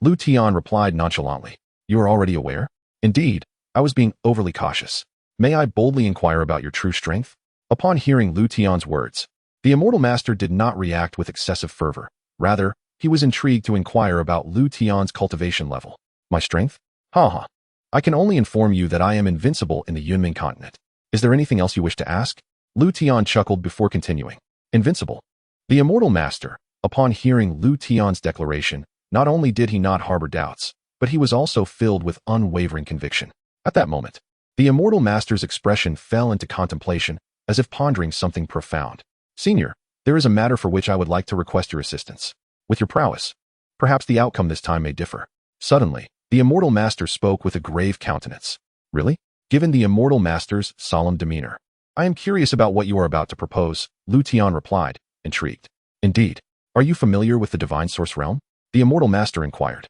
Liutian replied nonchalantly. You are already aware? Indeed, I was being overly cautious. May I boldly inquire about your true strength? Upon hearing Liutian's words, the Immortal Master did not react with excessive fervor. Rather, he was intrigued to inquire about Liutian's cultivation level. My strength? Ha. I can only inform you that I am invincible in the Yunmen continent. Is there anything else you wish to ask? Liutian chuckled before continuing. Invincible. The Immortal Master, upon hearing Liutian's declaration, not only did he not harbor doubts, but he was also filled with unwavering conviction. At that moment, the Immortal Master's expression fell into contemplation, as if pondering something profound. Senior, there is a matter for which I would like to request your assistance. With your prowess, perhaps the outcome this time may differ. Suddenly, the Immortal Master spoke with a grave countenance. Really? Given the Immortal Master's solemn demeanor, I am curious about what you are about to propose, Liutian replied, intrigued. Indeed. Are you familiar with the Divine Source Realm? The Immortal Master inquired.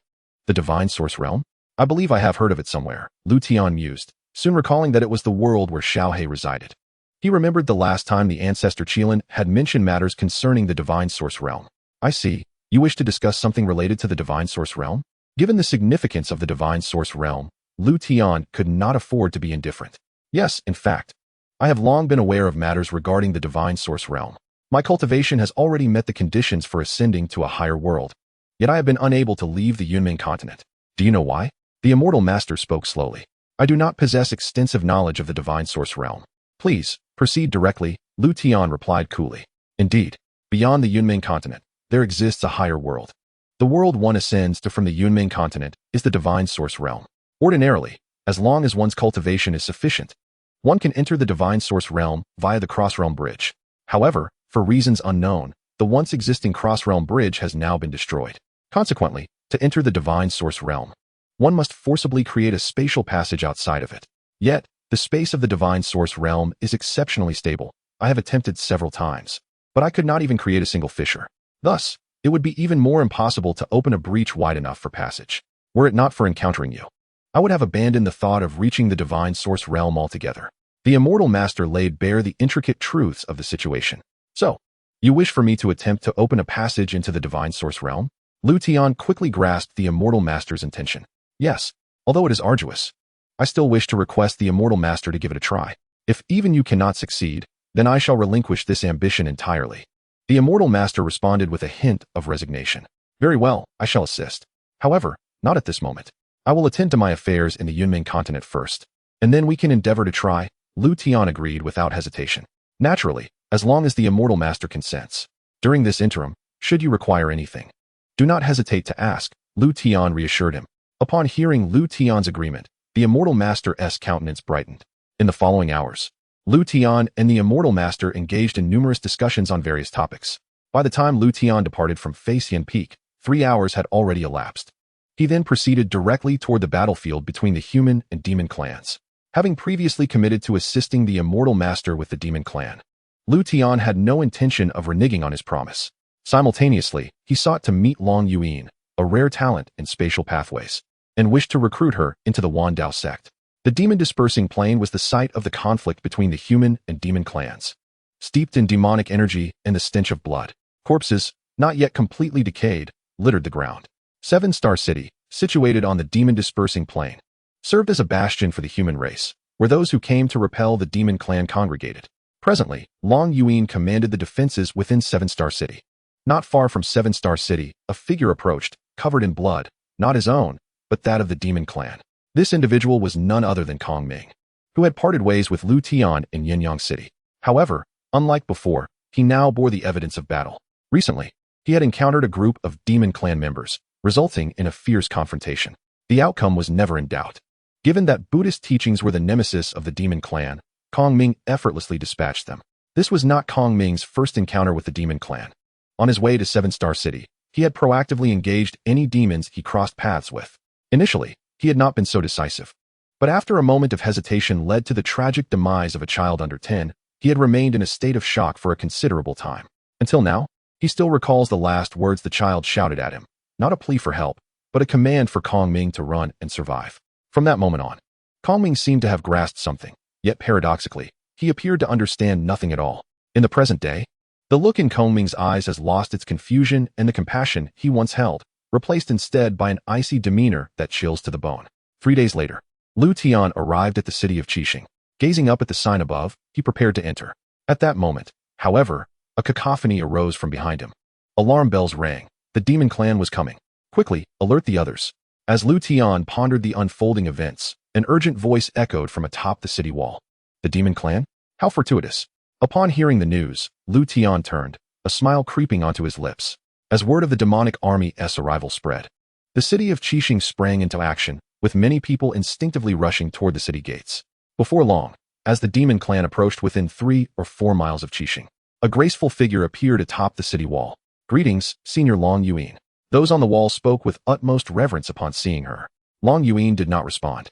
The Divine Source Realm? I believe I have heard of it somewhere, Liutian mused, soon recalling that it was the world where Xiaohe resided. He remembered the last time the ancestor Qilin had mentioned matters concerning the Divine Source Realm. I see. You wish to discuss something related to the Divine Source Realm? Given the significance of the Divine Source Realm, Liutian could not afford to be indifferent. Yes, in fact, I have long been aware of matters regarding the divine source realm. My cultivation has already met the conditions for ascending to a higher world, yet I have been unable to leave the Yunming continent. Do you know why? The immortal master spoke slowly. I do not possess extensive knowledge of the divine source realm. Please, proceed directly, Liutian replied coolly. Indeed, beyond the Yunming continent, there exists a higher world. The world one ascends to from the Yunming continent is the divine source realm. Ordinarily, as long as one's cultivation is sufficient, one can enter the divine source realm via the cross-realm bridge. However, for reasons unknown, the once existing cross-realm bridge has now been destroyed. Consequently, to enter the divine source realm, one must forcibly create a spatial passage outside of it. Yet, the space of the divine source realm is exceptionally stable. I have attempted several times, but I could not even create a single fissure. Thus, it would be even more impossible to open a breach wide enough for passage. Were it not for encountering you, I would have abandoned the thought of reaching the divine source realm altogether. The immortal master laid bare the intricate truths of the situation. So, you wish for me to attempt to open a passage into the divine source realm? Liutian quickly grasped the immortal master's intention. Yes, although it is arduous, I still wish to request the immortal master to give it a try. If even you cannot succeed, then I shall relinquish this ambition entirely. The immortal master responded with a hint of resignation. Very well, I shall assist. However, not at this moment. I will attend to my affairs in the Yunming continent first, and then we can endeavor to try. Liutian agreed without hesitation. Naturally, as long as the immortal master consents. During this interim, should you require anything, do not hesitate to ask, Liutian reassured him. Upon hearing Liutian's agreement, the immortal master's countenance brightened. In the following hours, Liutian and the immortal master engaged in numerous discussions on various topics. By the time Liutian departed from Facian Peak, 3 hours had already elapsed. He then proceeded directly toward the battlefield between the human and demon clans. Having previously committed to assisting the immortal master with the demon clan, Liutian had no intention of reneging on his promise. Simultaneously, he sought to meet Long Yuan, a rare talent in spatial pathways, and wished to recruit her into the Myriad Dao Sect. The demon-dispersing plane was the site of the conflict between the human and demon clans. Steeped in demonic energy and the stench of blood, corpses, not yet completely decayed, littered the ground. 7-Star City, situated on the demon-dispersing plane, served as a bastion for the human race, where those who came to repel the demon clan congregated. Presently, Long Yuan commanded the defenses within 7-Star City. Not far from 7-Star City, a figure approached, covered in blood, not his own, but that of the demon clan. This individual was none other than Kong Ming, who had parted ways with Liutian in Yinyang City. However, unlike before, he now bore the evidence of battle. Recently, he had encountered a group of demon clan members, resulting in a fierce confrontation. The outcome was never in doubt. Given that Buddhist teachings were the nemesis of the demon clan, Kong Ming effortlessly dispatched them. This was not Kong Ming's first encounter with the demon clan. On his way to 7-Star City, he had proactively engaged any demons he crossed paths with. Initially, he had not been so decisive. But after a moment of hesitation led to the tragic demise of a child under 10, he had remained in a state of shock for a considerable time. Until now, he still recalls the last words the child shouted at him, not a plea for help, but a command for Kong Ming to run and survive. From that moment on, Kong Ming seemed to have grasped something, yet paradoxically, he appeared to understand nothing at all. In the present day, the look in Kong Ming's eyes has lost its confusion and the compassion he once held, replaced instead by an icy demeanor that chills to the bone. 3 days later, Liutian arrived at the city of Qixing. Gazing up at the sign above, he prepared to enter. At that moment, however, a cacophony arose from behind him. Alarm bells rang. The demon clan was coming. Quickly, alert the others. As Liutian pondered the unfolding events, an urgent voice echoed from atop the city wall. The demon clan? How fortuitous. Upon hearing the news, Liutian turned, a smile creeping onto his lips. As word of the demonic army's arrival spread, the city of Qixing sprang into action, with many people instinctively rushing toward the city gates. Before long, as the demon clan approached within 3 or 4 miles of Qixing, a graceful figure appeared atop the city wall. Greetings, Senior Long Yuan. Those on the wall spoke with utmost reverence upon seeing her. Long Yuan did not respond.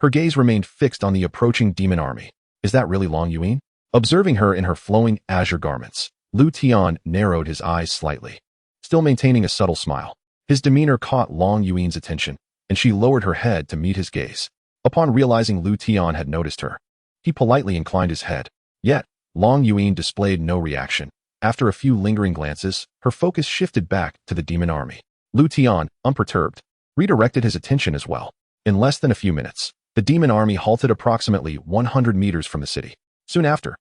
Her gaze remained fixed on the approaching demon army. Is that really Long Yuan? Observing her in her flowing azure garments, Liutian narrowed his eyes slightly. Still maintaining a subtle smile, his demeanor caught Long Yuan's attention, and she lowered her head to meet his gaze. Upon realizing Liutian had noticed her, he politely inclined his head. Yet, Long Yuan displayed no reaction. After a few lingering glances, her focus shifted back to the demon army. Liutian, unperturbed, redirected his attention as well. In less than a few minutes, The demon army halted approximately 100 meters from the city. Soon after,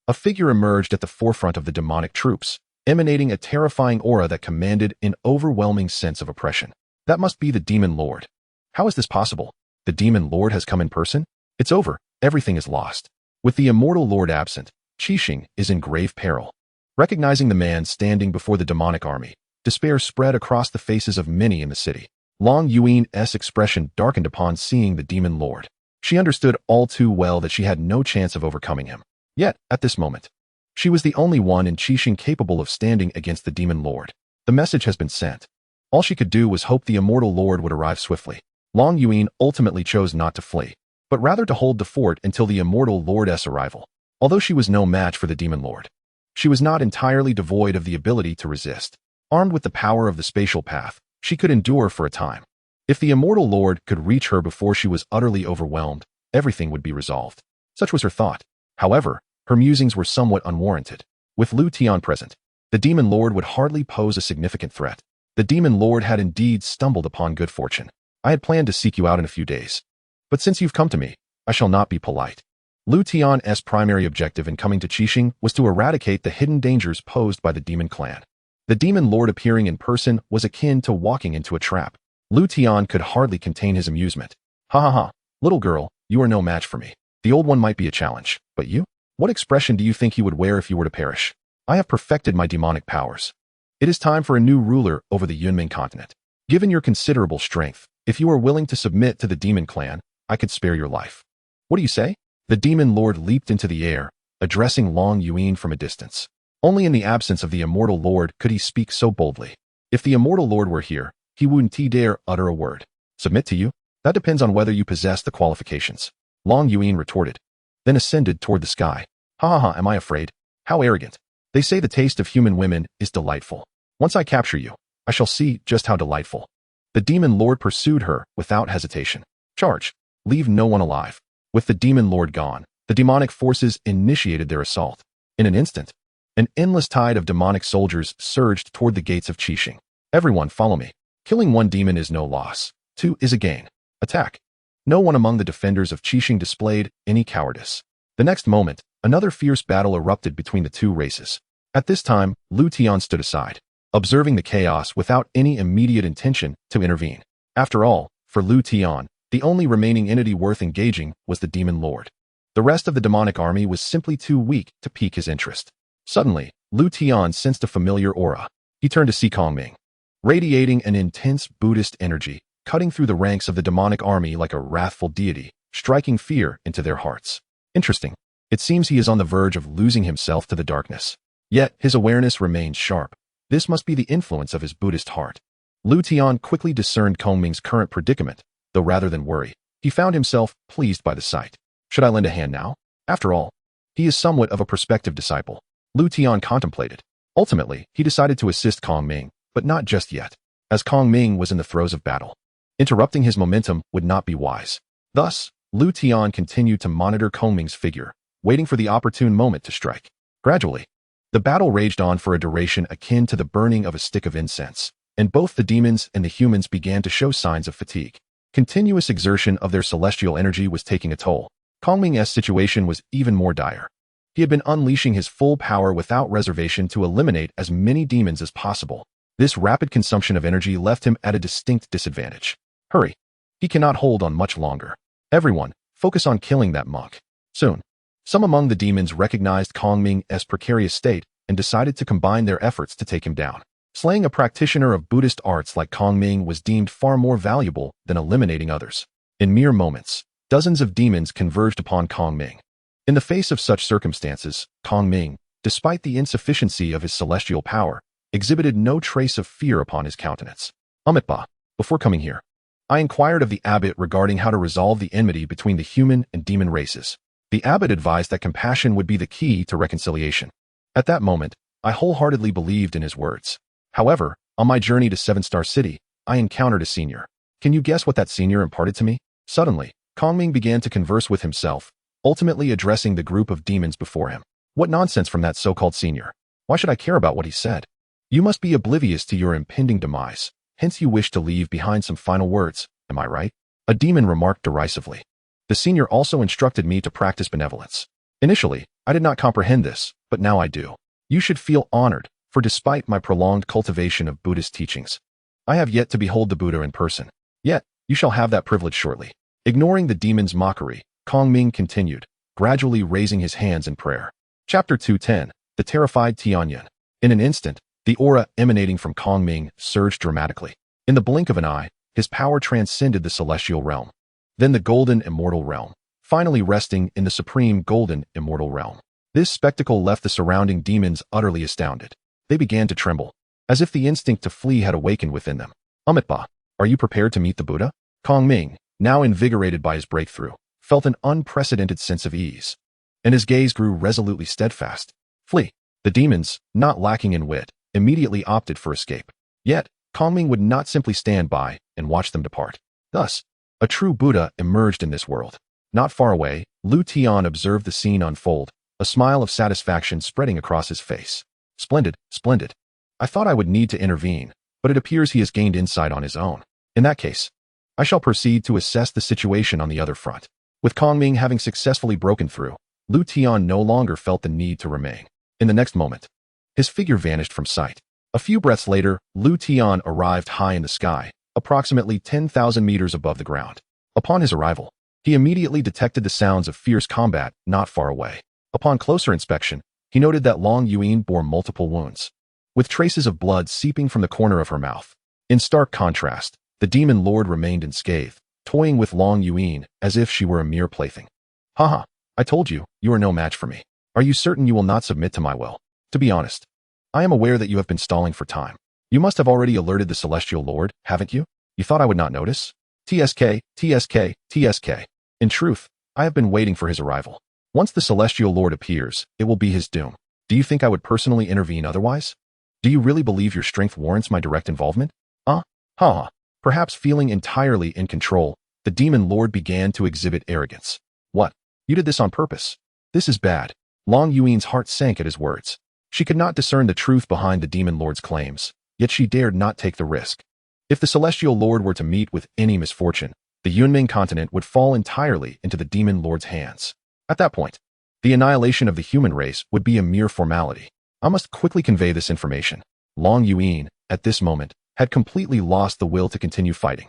a figure emerged at the forefront of the demonic troops, emanating a terrifying aura that commanded an overwhelming sense of oppression. That must be the Demon Lord. How is this possible? The Demon Lord has come in person? It's over. Everything is lost. With the Immortal Lord absent, Qixing is in grave peril. Recognizing the man standing before the demonic army, despair spread across the faces of many in the city. Long Yuan's expression darkened upon seeing the Demon Lord. She understood all too well that she had no chance of overcoming him. Yet, at this moment, she was the only one in Qixing capable of standing against the Demon Lord. The message has been sent. All she could do was hope the Immortal Lord would arrive swiftly. Long Yuan ultimately chose not to flee, but rather to hold the fort until the Immortal Lord's arrival. Although she was no match for the Demon Lord, she was not entirely devoid of the ability to resist. Armed with the power of the spatial path, she could endure for a time. If the Immortal Lord could reach her before she was utterly overwhelmed, everything would be resolved. Such was her thought. However, her musings were somewhat unwarranted. With Liutian present, the Demon Lord would hardly pose a significant threat. The Demon Lord had indeed stumbled upon good fortune. I had planned to seek you out in a few days. But since you've come to me, I shall not be polite. Liutian's primary objective in coming to Qixing was to eradicate the hidden dangers posed by the Demon Clan. The Demon Lord appearing in person was akin to walking into a trap. Liutian could hardly contain his amusement. Ha ha ha, little girl, you are no match for me. The old one might be a challenge, but you? What expression do you think you would wear if you were to perish? I have perfected my demonic powers. It is time for a new ruler over the Yunming continent. Given your considerable strength, if you are willing to submit to the Demon Clan, I could spare your life. What do you say? The Demon Lord leaped into the air, addressing Long Yuan from a distance. Only in the absence of the Immortal Lord could he speak so boldly. If the Immortal Lord were here, he wouldn't dare utter a word. Submit to you? That depends on whether you possess the qualifications. Long Yuan retorted, then ascended toward the sky. Ha ha ha, am I afraid? How arrogant. They say the taste of human women is delightful. Once I capture you, I shall see just how delightful. The Demon Lord pursued her without hesitation. Charge. Leave no one alive. With the Demon Lord gone, the demonic forces initiated their assault. In an instant, an endless tide of demonic soldiers surged toward the gates of Qixing. Everyone follow me. Killing one demon is no loss. 2 is a gain. Attack. No one among the defenders of Qixing displayed any cowardice. The next moment, another fierce battle erupted between the two races. At this time, Liutian stood aside, observing the chaos without any immediate intention to intervene. After all, for Liutian, the only remaining entity worth engaging was the Demon Lord. The rest of the demonic army was simply too weak to pique his interest. Suddenly, Liutian sensed a familiar aura. He turned to see Kongming, radiating an intense Buddhist energy, cutting through the ranks of the demonic army like a wrathful deity, striking fear into their hearts. Interesting. It seems he is on the verge of losing himself to the darkness. Yet, his awareness remains sharp. This must be the influence of his Buddhist heart. Liutian quickly discerned Kongming's current predicament, though rather than worry, he found himself pleased by the sight. Should I lend a hand now? After all, he is somewhat of a prospective disciple. Liutian contemplated. Ultimately, he decided to assist Kongming, but not just yet, as Kongming was in the throes of battle. Interrupting his momentum would not be wise. Thus, Liutian continued to monitor Kongming's figure, waiting for the opportune moment to strike. Gradually, the battle raged on for a duration akin to the burning of a stick of incense, and both the demons and the humans began to show signs of fatigue. Continuous exertion of their celestial energy was taking a toll. Kongming's situation was even more dire. He had been unleashing his full power without reservation to eliminate as many demons as possible. This rapid consumption of energy left him at a distinct disadvantage. Hurry. He cannot hold on much longer. Everyone, focus on killing that monk. Soon, some among the demons recognized Kongming's precarious state and decided to combine their efforts to take him down. Slaying a practitioner of Buddhist arts like Kongming was deemed far more valuable than eliminating others. In mere moments, dozens of demons converged upon Kongming. In the face of such circumstances, Kongming, despite the insufficiency of his celestial power, exhibited no trace of fear upon his countenance. Amitba, before coming here, I inquired of the abbot regarding how to resolve the enmity between the human and demon races. The abbot advised that compassion would be the key to reconciliation. At that moment, I wholeheartedly believed in his words. However, on my journey to Seven Star City, I encountered a senior. Can you guess what that senior imparted to me? Suddenly, Kongming began to converse with himself, ultimately addressing the group of demons before him. What nonsense from that so-called senior. Why should I care about what he said? You must be oblivious to your impending demise, hence you wish to leave behind some final words, am I right? A demon remarked derisively. The senior also instructed me to practice benevolence. Initially, I did not comprehend this, but now I do. You should feel honored, for despite my prolonged cultivation of Buddhist teachings, I have yet to behold the Buddha in person. Yet, you shall have that privilege shortly. Ignoring the demon's mockery, Kongming continued, gradually raising his hands in prayer. Chapter 210, The Terrified Tianyun. In an instant, the aura emanating from Kongming surged dramatically. In the blink of an eye, his power transcended the celestial realm, then the golden immortal realm, finally resting in the supreme golden immortal realm. This spectacle left the surrounding demons utterly astounded. They began to tremble, as if the instinct to flee had awakened within them. Amitabha, are you prepared to meet the Buddha? Kongming, now invigorated by his breakthrough, felt an unprecedented sense of ease, and his gaze grew resolutely steadfast. Flee. The demons, not lacking in wit, immediately opted for escape. Yet, Kongming would not simply stand by and watch them depart. Thus, a true Buddha emerged in this world. Not far away, Liutian observed the scene unfold, a smile of satisfaction spreading across his face. Splendid, splendid. I thought I would need to intervene, but it appears he has gained insight on his own. In that case, I shall proceed to assess the situation on the other front. With Kongming having successfully broken through, Liutian no longer felt the need to remain. In the next moment, his figure vanished from sight. A few breaths later, Liutian arrived high in the sky, approximately 10,000 meters above the ground. Upon his arrival, he immediately detected the sounds of fierce combat not far away. Upon closer inspection, he noted that Long Yuan bore multiple wounds, with traces of blood seeping from the corner of her mouth. In stark contrast, the demon lord remained unscathed, toying with Long Yuan as if she were a mere plaything. Haha, I told you, you are no match for me. Are you certain you will not submit to my will? To be honest, I am aware that you have been stalling for time. You must have already alerted the Celestial Lord, haven't you? You thought I would not notice? TSK, TSK, TSK. In truth, I have been waiting for his arrival. Once the Celestial Lord appears, it will be his doom. Do you think I would personally intervene otherwise? Do you really believe your strength warrants my direct involvement? Perhaps feeling entirely in control, the demon lord began to exhibit arrogance. What? You did this on purpose. This is bad. Long Yuan's heart sank at his words. She could not discern the truth behind the demon lord's claims, yet she dared not take the risk. If the Celestial Lord were to meet with any misfortune, the Yunming continent would fall entirely into the demon lord's hands. At that point, the annihilation of the human race would be a mere formality. I must quickly convey this information. Long Yuan, at this moment, had completely lost the will to continue fighting.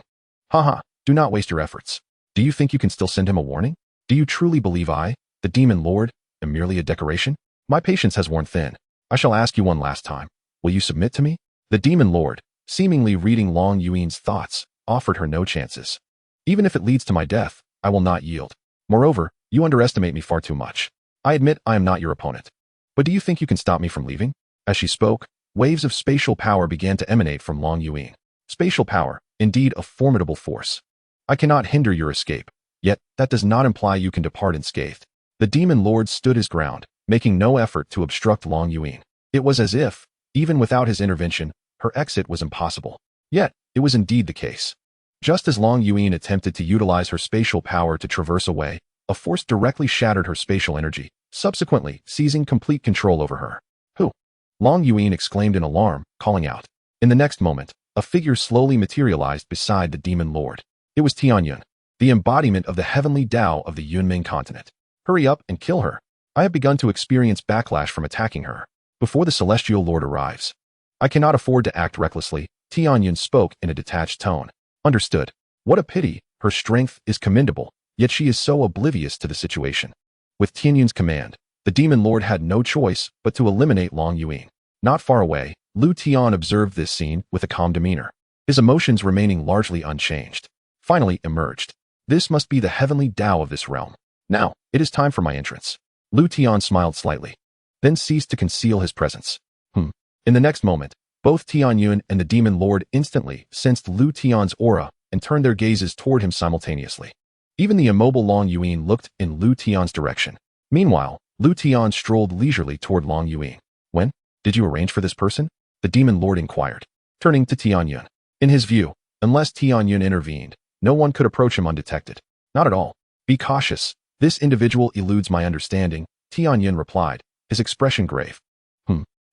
Do not waste your efforts. Do you think you can still send him a warning? Do you truly believe I, the demon lord, am merely a decoration? My patience has worn thin. I shall ask you one last time. Will you submit to me? The demon lord, seemingly reading Long Yuan's thoughts, offered her no chances. Even if it leads to my death, I will not yield. Moreover, you underestimate me far too much. I admit I am not your opponent. But do you think you can stop me from leaving? As she spoke, waves of spatial power began to emanate from Long Yuan. Spatial power, indeed a formidable force. I cannot hinder your escape, yet that does not imply you can depart unscathed. The demon lord stood his ground, making no effort to obstruct Long Yuan. It was as if, even without his intervention, her exit was impossible. Yet, it was indeed the case. Just as Long Yuan attempted to utilize her spatial power to traverse away, a force directly shattered her spatial energy, subsequently seizing complete control over her. Who? Long Yuan exclaimed in alarm, calling out. In the next moment, a figure slowly materialized beside the demon lord. It was Tianyun, the embodiment of the heavenly Tao of the Yunming continent. Hurry up and kill her. I have begun to experience backlash from attacking her. Before the Celestial Lord arrives, I cannot afford to act recklessly. Tianyun spoke in a detached tone. Understood. What a pity. Her strength is commendable, yet she is so oblivious to the situation. With Tianyun's command, the demon lord had no choice but to eliminate Long Yuan. Not far away, Liutian observed this scene with a calm demeanor, his emotions remaining largely unchanged. Finally emerged. This must be the heavenly Tao of this realm. Now, it is time for my entrance. Liutian smiled slightly, then ceased to conceal his presence. In the next moment, both Tianyun and the demon lord instantly sensed Liutian's aura and turned their gazes toward him simultaneously. Even the immobile Long Yuan looked in Liutian's direction. Meanwhile, Liutian strolled leisurely toward Long Yuan. When? Did you arrange for this person? The demon lord inquired, turning to Tianyun. In his view, unless Tianyun intervened, no one could approach him undetected. Not at all. Be cautious. This individual eludes my understanding, Tianyun replied, his expression grave.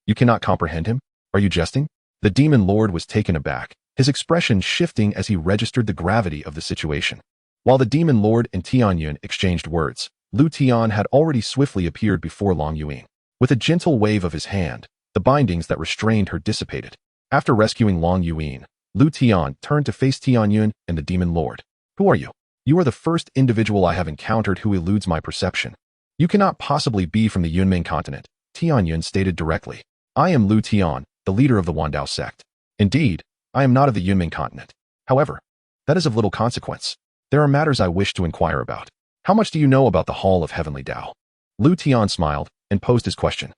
You cannot comprehend him? Are you jesting? The demon lord was taken aback, his expression shifting as he registered the gravity of the situation. While the demon lord and Tianyun exchanged words, Liutian had already swiftly appeared before Long Yuan. With a gentle wave of his hand, the bindings that restrained her dissipated. After rescuing Long Yuan, Liutian turned to face Tianyun and the demon lord. Who are you? You are the first individual I have encountered who eludes my perception. You cannot possibly be from the Yunming continent, Tianyun stated directly. I am Liutian, the leader of the Wandao sect. Indeed, I am not of the Yunming continent. However, that is of little consequence. There are matters I wish to inquire about. How much do you know about the Hall of Heavenly Dao? Liutian smiled and posed his question.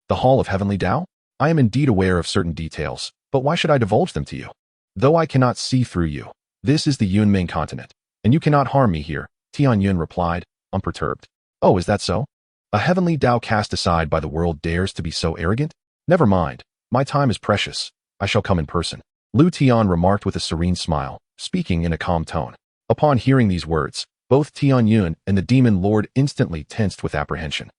The Hall of Heavenly Dao? I am indeed aware of certain details, but why should I divulge them to you? Though I cannot see through you, this is the Yunming continent, and you cannot harm me here, Tianyun replied, unperturbed. Oh, is that so? A heavenly Dao cast aside by the world dares to be so arrogant? Never mind, my time is precious. I shall come in person. Liutian remarked with a serene smile, speaking in a calm tone. Upon hearing these words, both Tianyun and the demon lord instantly tensed with apprehension.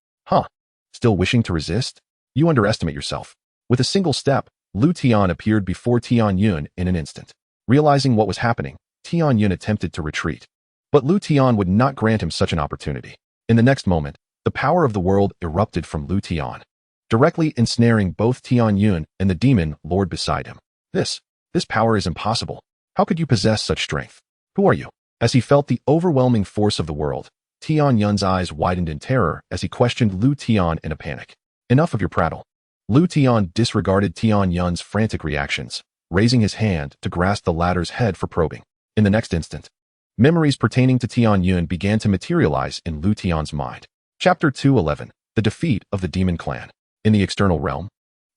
Still wishing to resist? You underestimate yourself. With a single step, Liutian appeared before Tianyun in an instant. Realizing what was happening, Tianyun attempted to retreat. But Liutian would not grant him such an opportunity. In the next moment, the power of the world erupted from Liutian, directly ensnaring both Tianyun and the demon lord beside him. This power is impossible. How could you possess such strength? Who are you? As he felt the overwhelming force of the world, Tianyun's eyes widened in terror as he questioned Liutian in a panic. Enough of your prattle. Liutian disregarded Tianyun's frantic reactions, raising his hand to grasp the latter's head for probing. In the next instant, memories pertaining to Tianyun began to materialize in Liutian's mind. Chapter 211. The Defeat of the Demon Clan. In the external realm,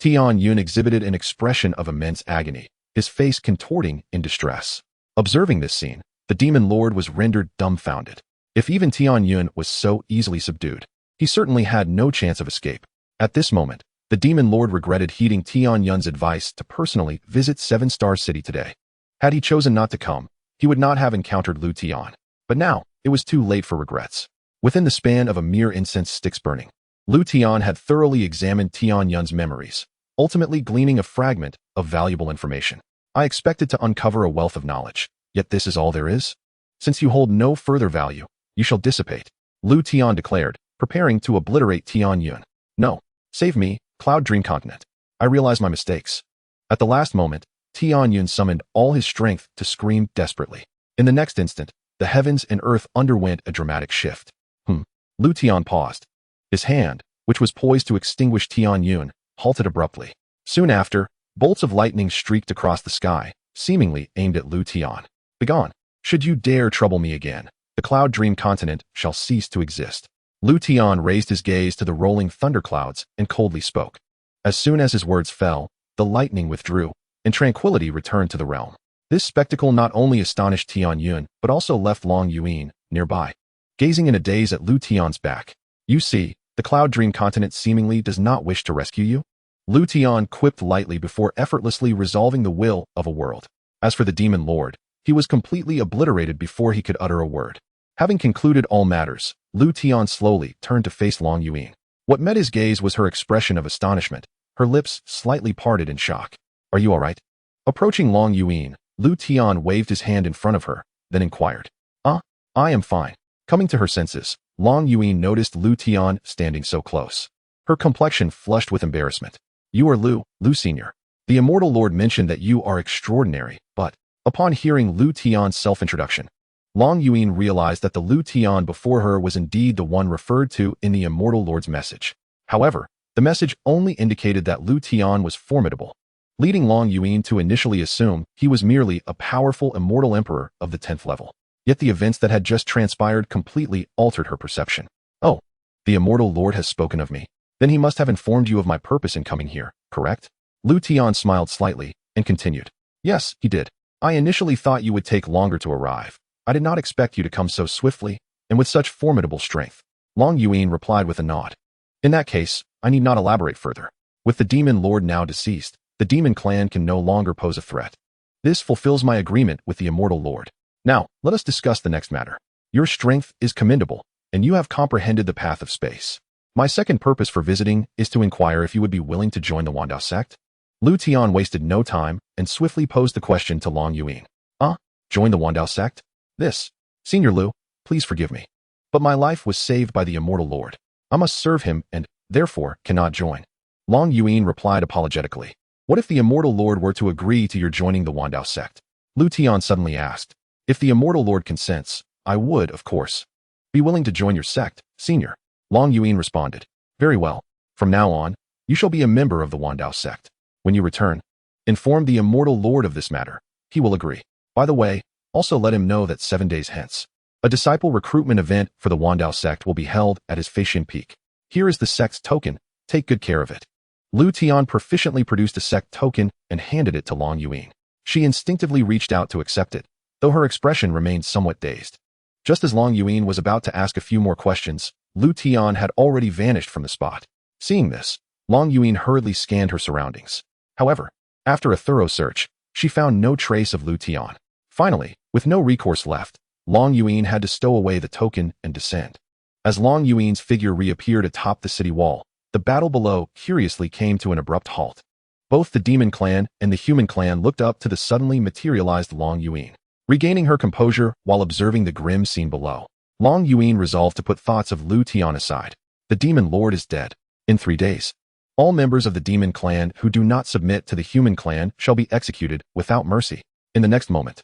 Tianyun exhibited an expression of immense agony, his face contorting in distress. Observing this scene, the demon lord was rendered dumbfounded. If even Tianyun was so easily subdued, he certainly had no chance of escape. At this moment, the demon lord regretted heeding Tianyun's advice to personally visit Seven Star City today. Had he chosen not to come, he would not have encountered Liutian. But now, it was too late for regrets. Within the span of a mere incense sticks burning, Liutian had thoroughly examined Tianyun's memories, ultimately gleaning a fragment of valuable information. I expected to uncover a wealth of knowledge, yet this is all there is? Since you hold no further value, you shall dissipate, Liutian declared, preparing to obliterate Tianyun. No, save me, Cloud Dream Continent. I realize my mistakes. At the last moment, Tianyun summoned all his strength to scream desperately. In the next instant, the heavens and earth underwent a dramatic shift. Liutian paused. His hand, which was poised to extinguish Tianyun, halted abruptly. Soon after, bolts of lightning streaked across the sky, seemingly aimed at Liutian. Begone! Should you dare trouble me again, the Cloud Dream Continent shall cease to exist. Liutian raised his gaze to the rolling thunderclouds and coldly spoke. As soon as his words fell, the lightning withdrew, and tranquility returned to the realm. This spectacle not only astonished Tianyun, but also left Long Yuan nearby, gazing in a daze at Liutian's back. You see, the Cloud Dream Continent seemingly does not wish to rescue you? Liutian quipped lightly before effortlessly resolving the will of a world. As for the demon lord, he was completely obliterated before he could utter a word. Having concluded all matters, Liutian slowly turned to face Long Yuan. What met his gaze was her expression of astonishment, her lips slightly parted in shock. Are you all right? Approaching Long Yuan, Liutian waved his hand in front of her, then inquired. I am fine. Coming to her senses, Long Yuan noticed Liutian standing so close. Her complexion flushed with embarrassment. You are Lu Senior. The immortal lord mentioned that you are extraordinary, but, upon hearing Liutian's self-introduction, Long Yuan realized that the Liutian before her was indeed the one referred to in the immortal lord's message. However, the message only indicated that Liutian was formidable, leading Long Yuan to initially assume he was merely a powerful immortal emperor of the 10th level. Yet the events that had just transpired completely altered her perception. Oh, the immortal lord has spoken of me. Then he must have informed you of my purpose in coming here, correct? Liutian smiled slightly and continued. Yes, he did. I initially thought you would take longer to arrive. I did not expect you to come so swiftly and with such formidable strength. Long Yuan replied with a nod. In that case, I need not elaborate further. With the demon lord now deceased, the demon clan can no longer pose a threat. This fulfills my agreement with the immortal lord. Now, let us discuss the next matter. Your strength is commendable, and you have comprehended the path of space. My second purpose for visiting is to inquire if you would be willing to join the Wandao sect. Liutian wasted no time and swiftly posed the question to Long Yuan. Join the Wandao sect? This Senior Liu, please forgive me. But my life was saved by the immortal Lord. I must serve him and, therefore, cannot join. Long Yuan replied apologetically. What if the immortal Lord were to agree to your joining the Wandao sect? Liutian suddenly asked. If the immortal Lord consents, I would, of course, be willing to join your sect, senior. Long Yuan responded. Very well. From now on, you shall be a member of the Wandao sect. When you return, inform the immortal Lord of this matter. He will agree. By the way, also let him know that 7 days hence, a disciple recruitment event for the Wandao sect will be held at his Feishan Peak. Here is the sect's token. Take good care of it. Liutian proficiently produced a sect token and handed it to Long Yuan. She instinctively reached out to accept it, though her expression remained somewhat dazed. Just as Long Yuan was about to ask a few more questions, Liutian had already vanished from the spot. Seeing this, Long Yuan hurriedly scanned her surroundings. However, after a thorough search, she found no trace of Liutian. Finally, with no recourse left, Long Yuan had to stow away the token and descend. As Long Yuan's figure reappeared atop the city wall, the battle below curiously came to an abrupt halt. Both the demon clan and the human clan looked up to the suddenly materialized Long Yuan. Regaining her composure while observing the grim scene below, Long Yuan resolved to put thoughts of Liutian aside. The demon lord is dead. In 3 days, all members of the demon clan who do not submit to the human clan shall be executed without mercy. In the next moment,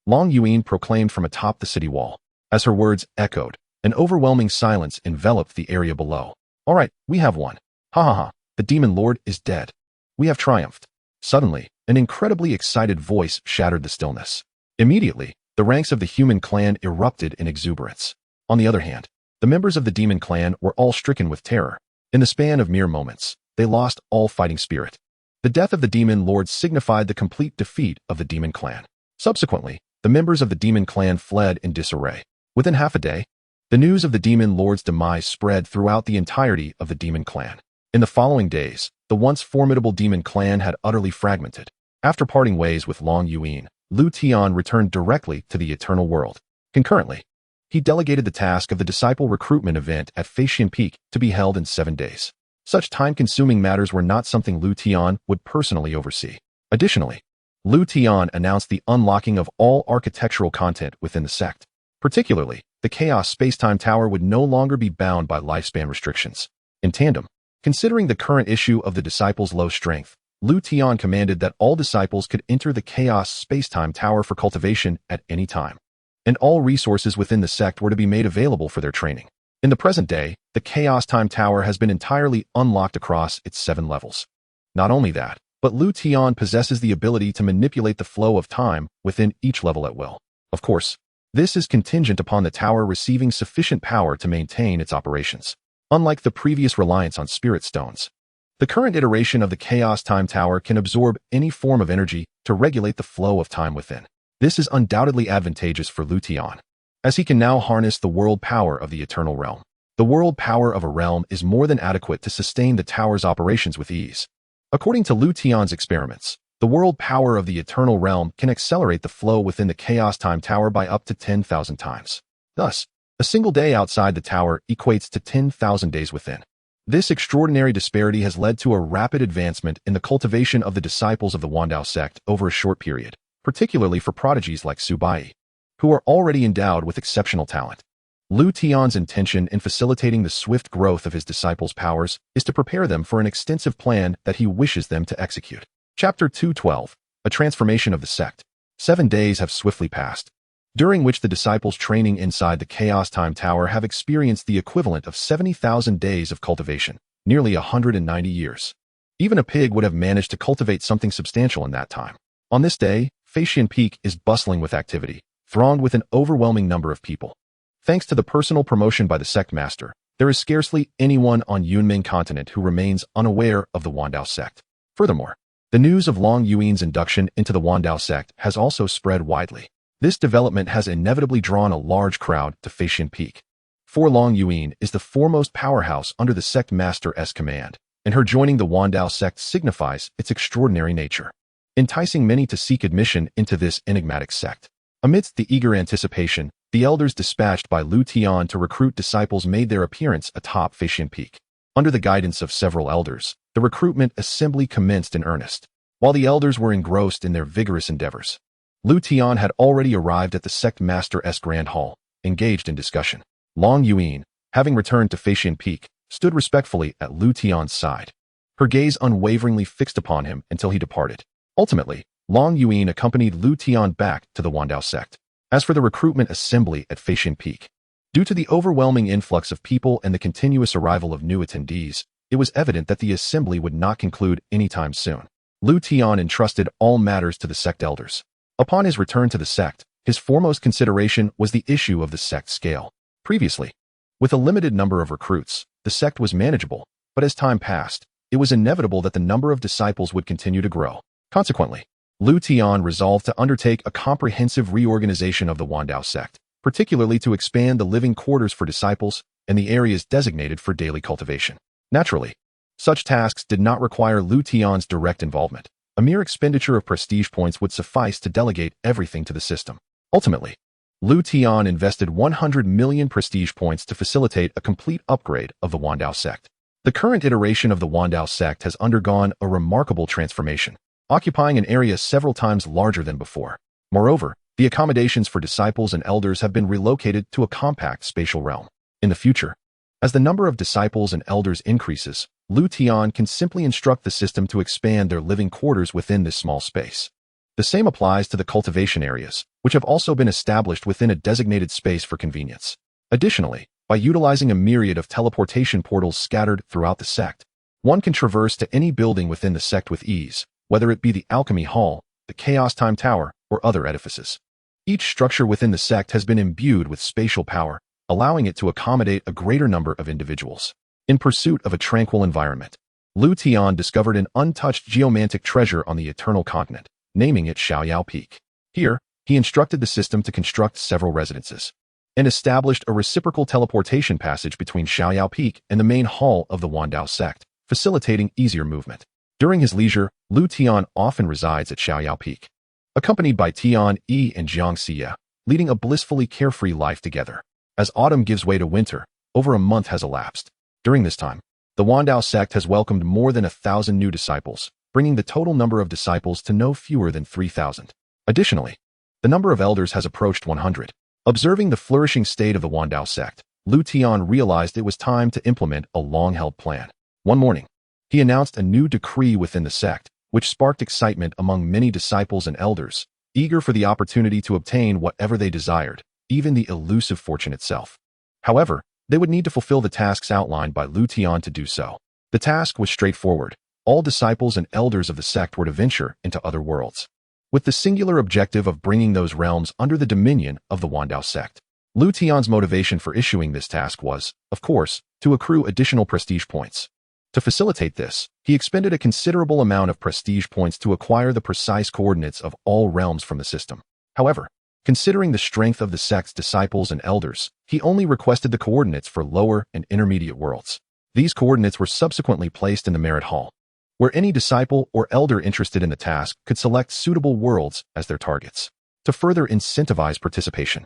Long Yuan proclaimed from atop the city wall. As her words echoed, an overwhelming silence enveloped the area below. All right, we have won. Ha ha ha, the demon lord is dead. We have triumphed. Suddenly, an incredibly excited voice shattered the stillness. Immediately, the ranks of the human clan erupted in exuberance. On the other hand, the members of the demon clan were all stricken with terror. In the span of mere moments, they lost all fighting spirit. The death of the demon lord signified the complete defeat of the demon clan. Subsequently, the members of the demon clan fled in disarray. Within half a day, the news of the demon lord's demise spread throughout the entirety of the demon clan. In the following days, the once formidable demon clan had utterly fragmented. After parting ways with Long Yuan, Liutian returned directly to the eternal world. Concurrently, he delegated the task of the disciple recruitment event at Feishan Peak to be held in 7 days. Such time-consuming matters were not something Liutian would personally oversee. Additionally, Liutian announced the unlocking of all architectural content within the sect. Particularly, the Chaos Space-Time Tower would no longer be bound by lifespan restrictions. In tandem, considering the current issue of the disciples' low strength, Liutian commanded that all disciples could enter the Chaos Space-Time Tower for cultivation at any time, and all resources within the sect were to be made available for their training. In the present day, the Chaos Time Tower has been entirely unlocked across its 7 levels. Not only that, but Liutian possesses the ability to manipulate the flow of time within each level at will. Of course, this is contingent upon the tower receiving sufficient power to maintain its operations. Unlike the previous reliance on spirit stones, the current iteration of the Chaos Time Tower can absorb any form of energy to regulate the flow of time within. This is undoubtedly advantageous for Liutian, as he can now harness the world power of the eternal realm. The world power of a realm is more than adequate to sustain the tower's operations with ease. According to Liutian's experiments, the world power of the eternal realm can accelerate the flow within the Chaos Time Tower by up to 10,000 times. Thus, a single day outside the tower equates to 10,000 days within. This extraordinary disparity has led to a rapid advancement in the cultivation of the disciples of the Wandao sect over a short period, particularly for prodigies like Subai, who are already endowed with exceptional talent. Liutian's intention in facilitating the swift growth of his disciples' powers is to prepare them for an extensive plan that he wishes them to execute. Chapter 212, A Transformation of the Sect. 7 days have swiftly passed, during which the disciples training inside the Chaos Time Tower have experienced the equivalent of 70,000 days of cultivation, nearly 190 years. Even a pig would have managed to cultivate something substantial in that time. On this day, Feishan Peak is bustling with activity, thronged with an overwhelming number of people. Thanks to the personal promotion by the sect master, there is scarcely anyone on Yunming continent who remains unaware of the Wandao sect. Furthermore, the news of Long Yuan's induction into the Wandao sect has also spread widely. This development has inevitably drawn a large crowd to Feishan Peak. For Long Yuan is the foremost powerhouse under the sect master's command, and her joining the Wandao sect signifies its extraordinary nature, enticing many to seek admission into this enigmatic sect. Amidst the eager anticipation, the elders dispatched by Liutian to recruit disciples made their appearance atop Feishan Peak. Under the guidance of several elders, the recruitment assembly commenced in earnest. While the elders were engrossed in their vigorous endeavors, Liutian had already arrived at the sect master's grand hall, engaged in discussion. Long Yuan, having returned to Faxian Peak, stood respectfully at Liutian's side, her gaze unwaveringly fixed upon him until he departed. Ultimately, Long Yuan accompanied Liutian back to the Dao Sect. As for the recruitment assembly at Faxian Peak, due to the overwhelming influx of people and the continuous arrival of new attendees, it was evident that the assembly would not conclude anytime soon. Liutian entrusted all matters to the sect elders. Upon his return to the sect, his foremost consideration was the issue of the sect scale. Previously, with a limited number of recruits, the sect was manageable, but as time passed, it was inevitable that the number of disciples would continue to grow. Consequently, Liutian resolved to undertake a comprehensive reorganization of the Dao Sect, particularly to expand the living quarters for disciples and the areas designated for daily cultivation. Naturally, such tasks did not require Liutian's direct involvement. A mere expenditure of prestige points would suffice to delegate everything to the system. Ultimately, Liutian invested 100 million prestige points to facilitate a complete upgrade of the Dao Sect. The current iteration of the Dao Sect has undergone a remarkable transformation, occupying an area several times larger than before. Moreover, the accommodations for disciples and elders have been relocated to a compact spatial realm. In the future, as the number of disciples and elders increases, Liutian can simply instruct the system to expand their living quarters within this small space. The same applies to the cultivation areas, which have also been established within a designated space for convenience. Additionally, by utilizing a myriad of teleportation portals scattered throughout the sect, one can traverse to any building within the sect with ease, whether it be the Alchemy Hall, the Chaos Time Tower, or other edifices. Each structure within the sect has been imbued with spatial power, allowing it to accommodate a greater number of individuals. In pursuit of a tranquil environment, Liutian discovered an untouched geomantic treasure on the Eternal Continent, naming it Xiaoyao Peak. Here, he instructed the system to construct several residences and established a reciprocal teleportation passage between Xiaoyao Peak and the main hall of the Dao Sect, facilitating easier movement. During his leisure, Liutian often resides at Xiaoyao Peak, accompanied by Tian Yi and Xianxia, leading a blissfully carefree life together. As autumn gives way to winter, over a month has elapsed. During this time, the Dao Sect has welcomed more than 1,000 new disciples, bringing the total number of disciples to no fewer than 3,000. Additionally, the number of elders has approached 100. Observing the flourishing state of the Dao Sect, Liutian realized it was time to implement a long-held plan. One morning, he announced a new decree within the sect, which sparked excitement among many disciples and elders, eager for the opportunity to obtain whatever they desired, even the elusive fortune itself. However, they would need to fulfill the tasks outlined by Liutian to do so. The task was straightforward. All disciples and elders of the sect were to venture into other worlds, with the singular objective of bringing those realms under the dominion of the Dao Sect. Liutian's motivation for issuing this task was, of course, to accrue additional prestige points. To facilitate this, he expended a considerable amount of prestige points to acquire the precise coordinates of all realms from the system. However, considering the strength of the sect's disciples and elders, he only requested the coordinates for lower and intermediate worlds. These coordinates were subsequently placed in the Merit Hall, where any disciple or elder interested in the task could select suitable worlds as their targets. To further incentivize participation,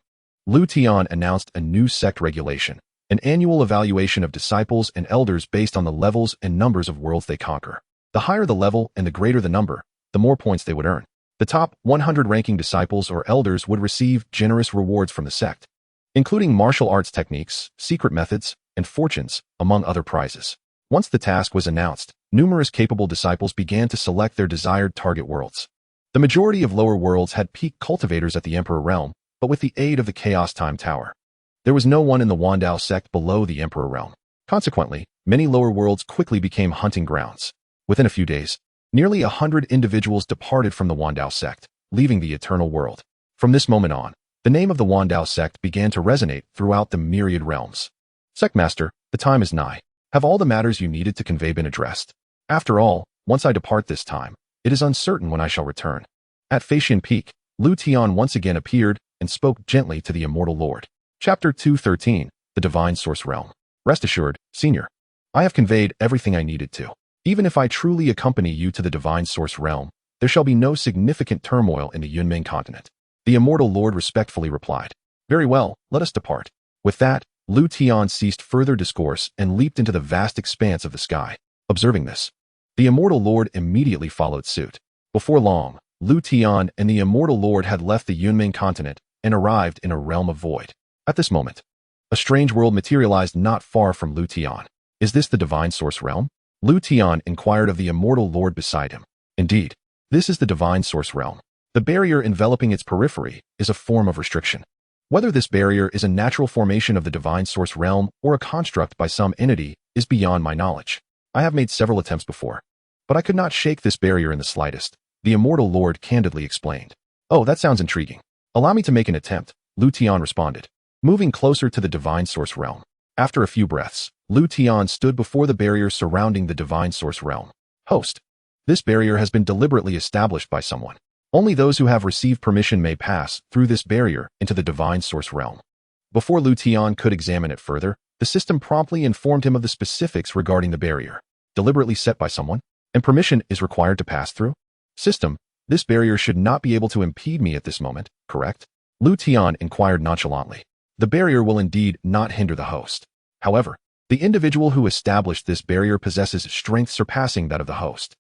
Liutian announced a new sect regulation, an annual evaluation of disciples and elders based on the levels and numbers of worlds they conquer. The higher the level and the greater the number, the more points they would earn. The top 100 ranking disciples or elders would receive generous rewards from the sect, including martial arts techniques, secret methods, and fortunes, among other prizes. Once the task was announced, numerous capable disciples began to select their desired target worlds. The majority of lower worlds had peak cultivators at the Emperor Realm, but with the aid of the Chaos Time Tower, there was no one in the Dao Sect below the Emperor Realm. Consequently, many lower worlds quickly became hunting grounds. Within a few days, nearly 100 individuals departed from the Dao Sect, leaving the Eternal World. From this moment on, the name of the Dao Sect began to resonate throughout the myriad realms. Sectmaster, the time is nigh. Have all the matters you needed to convey been addressed? After all, once I depart this time, it is uncertain when I shall return. At Faxian Peak, Liutian once again appeared and spoke gently to the Immortal Lord. Chapter 213, The Divine Source Realm. Rest assured, Senior, I have conveyed everything I needed to. Even if I truly accompany you to the Divine Source Realm, there shall be no significant turmoil in the Yunming continent. The Immortal Lord respectfully replied. Very well, let us depart. With that, Liutian ceased further discourse and leaped into the vast expanse of the sky. Observing this, the Immortal Lord immediately followed suit. Before long, Liutian and the Immortal Lord had left the Yunming continent and arrived in a realm of void. At this moment, a strange world materialized not far from Liutian. Is this the divine source realm? Liutian inquired of the immortal lord beside him. Indeed, this is the divine source realm. The barrier enveloping its periphery is a form of restriction. Whether this barrier is a natural formation of the divine source realm or a construct by some entity is beyond my knowledge. I have made several attempts before, but I could not shake this barrier in the slightest, the immortal lord candidly explained. Oh, that sounds intriguing. Allow me to make an attempt, Liutian responded, moving closer to the divine source realm. After a few breaths, Liutian stood before the barrier surrounding the divine source realm. Host. This barrier has been deliberately established by someone. Only those who have received permission may pass through this barrier into the divine source realm. Before Liutian could examine it further, the system promptly informed him of the specifics regarding the barrier, deliberately set by someone, and permission is required to pass through. System, this barrier should not be able to impede me at this moment, correct? Liutian inquired nonchalantly. The barrier will indeed not hinder the host. However, the individual who established this barrier possesses strength surpassing that of the host.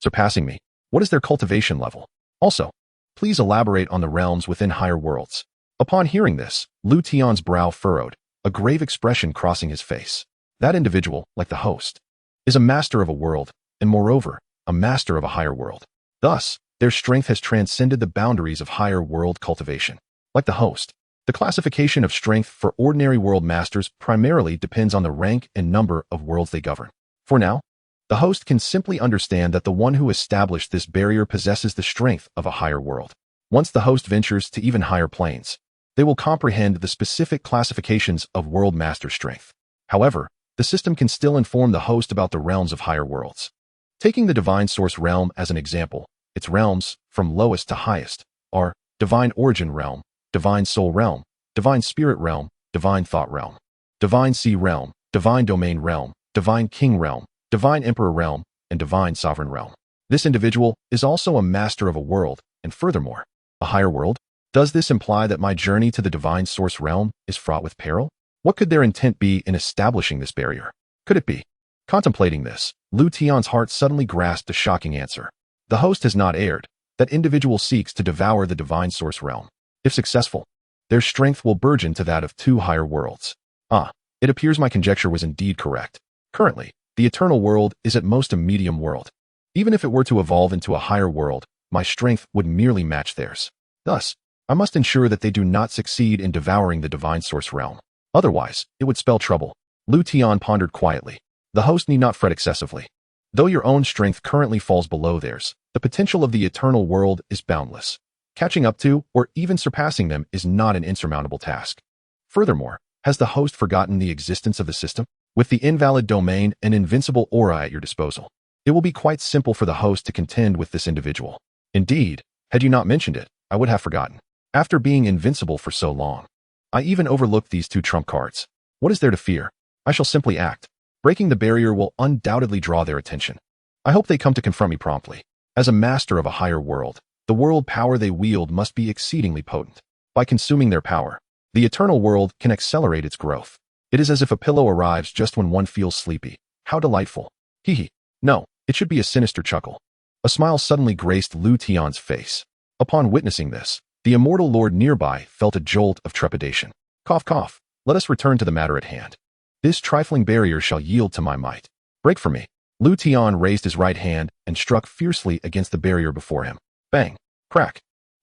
Surpassing me? What is their cultivation level? Also, please elaborate on the realms within higher worlds. Upon hearing this, Liutian's brow furrowed, a grave expression crossing his face. That individual, like the host, is a master of a world, and moreover, a master of a higher world. Thus, their strength has transcended the boundaries of higher world cultivation. Like the host, the classification of strength for ordinary world masters primarily depends on the rank and number of worlds they govern. For now, the host can simply understand that the one who established this barrier possesses the strength of a higher world. Once the host ventures to even higher planes, they will comprehend the specific classifications of world master strength. However, the system can still inform the host about the realms of higher worlds. Taking the divine source realm as an example, its realms, from lowest to highest, are divine origin realm, divine soul realm, divine spirit realm, divine thought realm, divine sea realm, divine domain realm, divine king realm, divine emperor realm, and divine sovereign realm. This individual is also a master of a world, and furthermore, a higher world. Does this imply that my journey to the divine source realm is fraught with peril? What could their intent be in establishing this barrier? Could it be? Contemplating this, Liutian's heart suddenly grasped a shocking answer. The host has not erred. That individual seeks to devour the divine source realm. If successful, their strength will burgeon to that of 2 higher worlds. It appears my conjecture was indeed correct. Currently, the eternal world is at most a medium world. Even if it were to evolve into a higher world, my strength would merely match theirs. Thus, I must ensure that they do not succeed in devouring the divine source realm. Otherwise, it would spell trouble. Liutian pondered quietly. The host need not fret excessively. Though your own strength currently falls below theirs, the potential of the eternal world is boundless. Catching up to, or even surpassing them is not an insurmountable task. Furthermore, has the host forgotten the existence of the system? With the invalid domain and invincible aura at your disposal, it will be quite simple for the host to contend with this individual. Indeed, had you not mentioned it, I would have forgotten. After being invincible for so long, I even overlooked these 2 trump cards. What is there to fear? I shall simply act. Breaking the barrier will undoubtedly draw their attention. I hope they come to confront me promptly. As a master of a higher world, the world power they wield must be exceedingly potent. By consuming their power, the eternal world can accelerate its growth. It is as if a pillow arrives just when one feels sleepy. How delightful. Hee. No, it should be a sinister chuckle. A smile suddenly graced Liutian's face. Upon witnessing this, the immortal lord nearby felt a jolt of trepidation. Cough, cough. Let us return to the matter at hand. This trifling barrier shall yield to my might. Break for me. Liutian raised his right hand and struck fiercely against the barrier before him. Bang. Crack.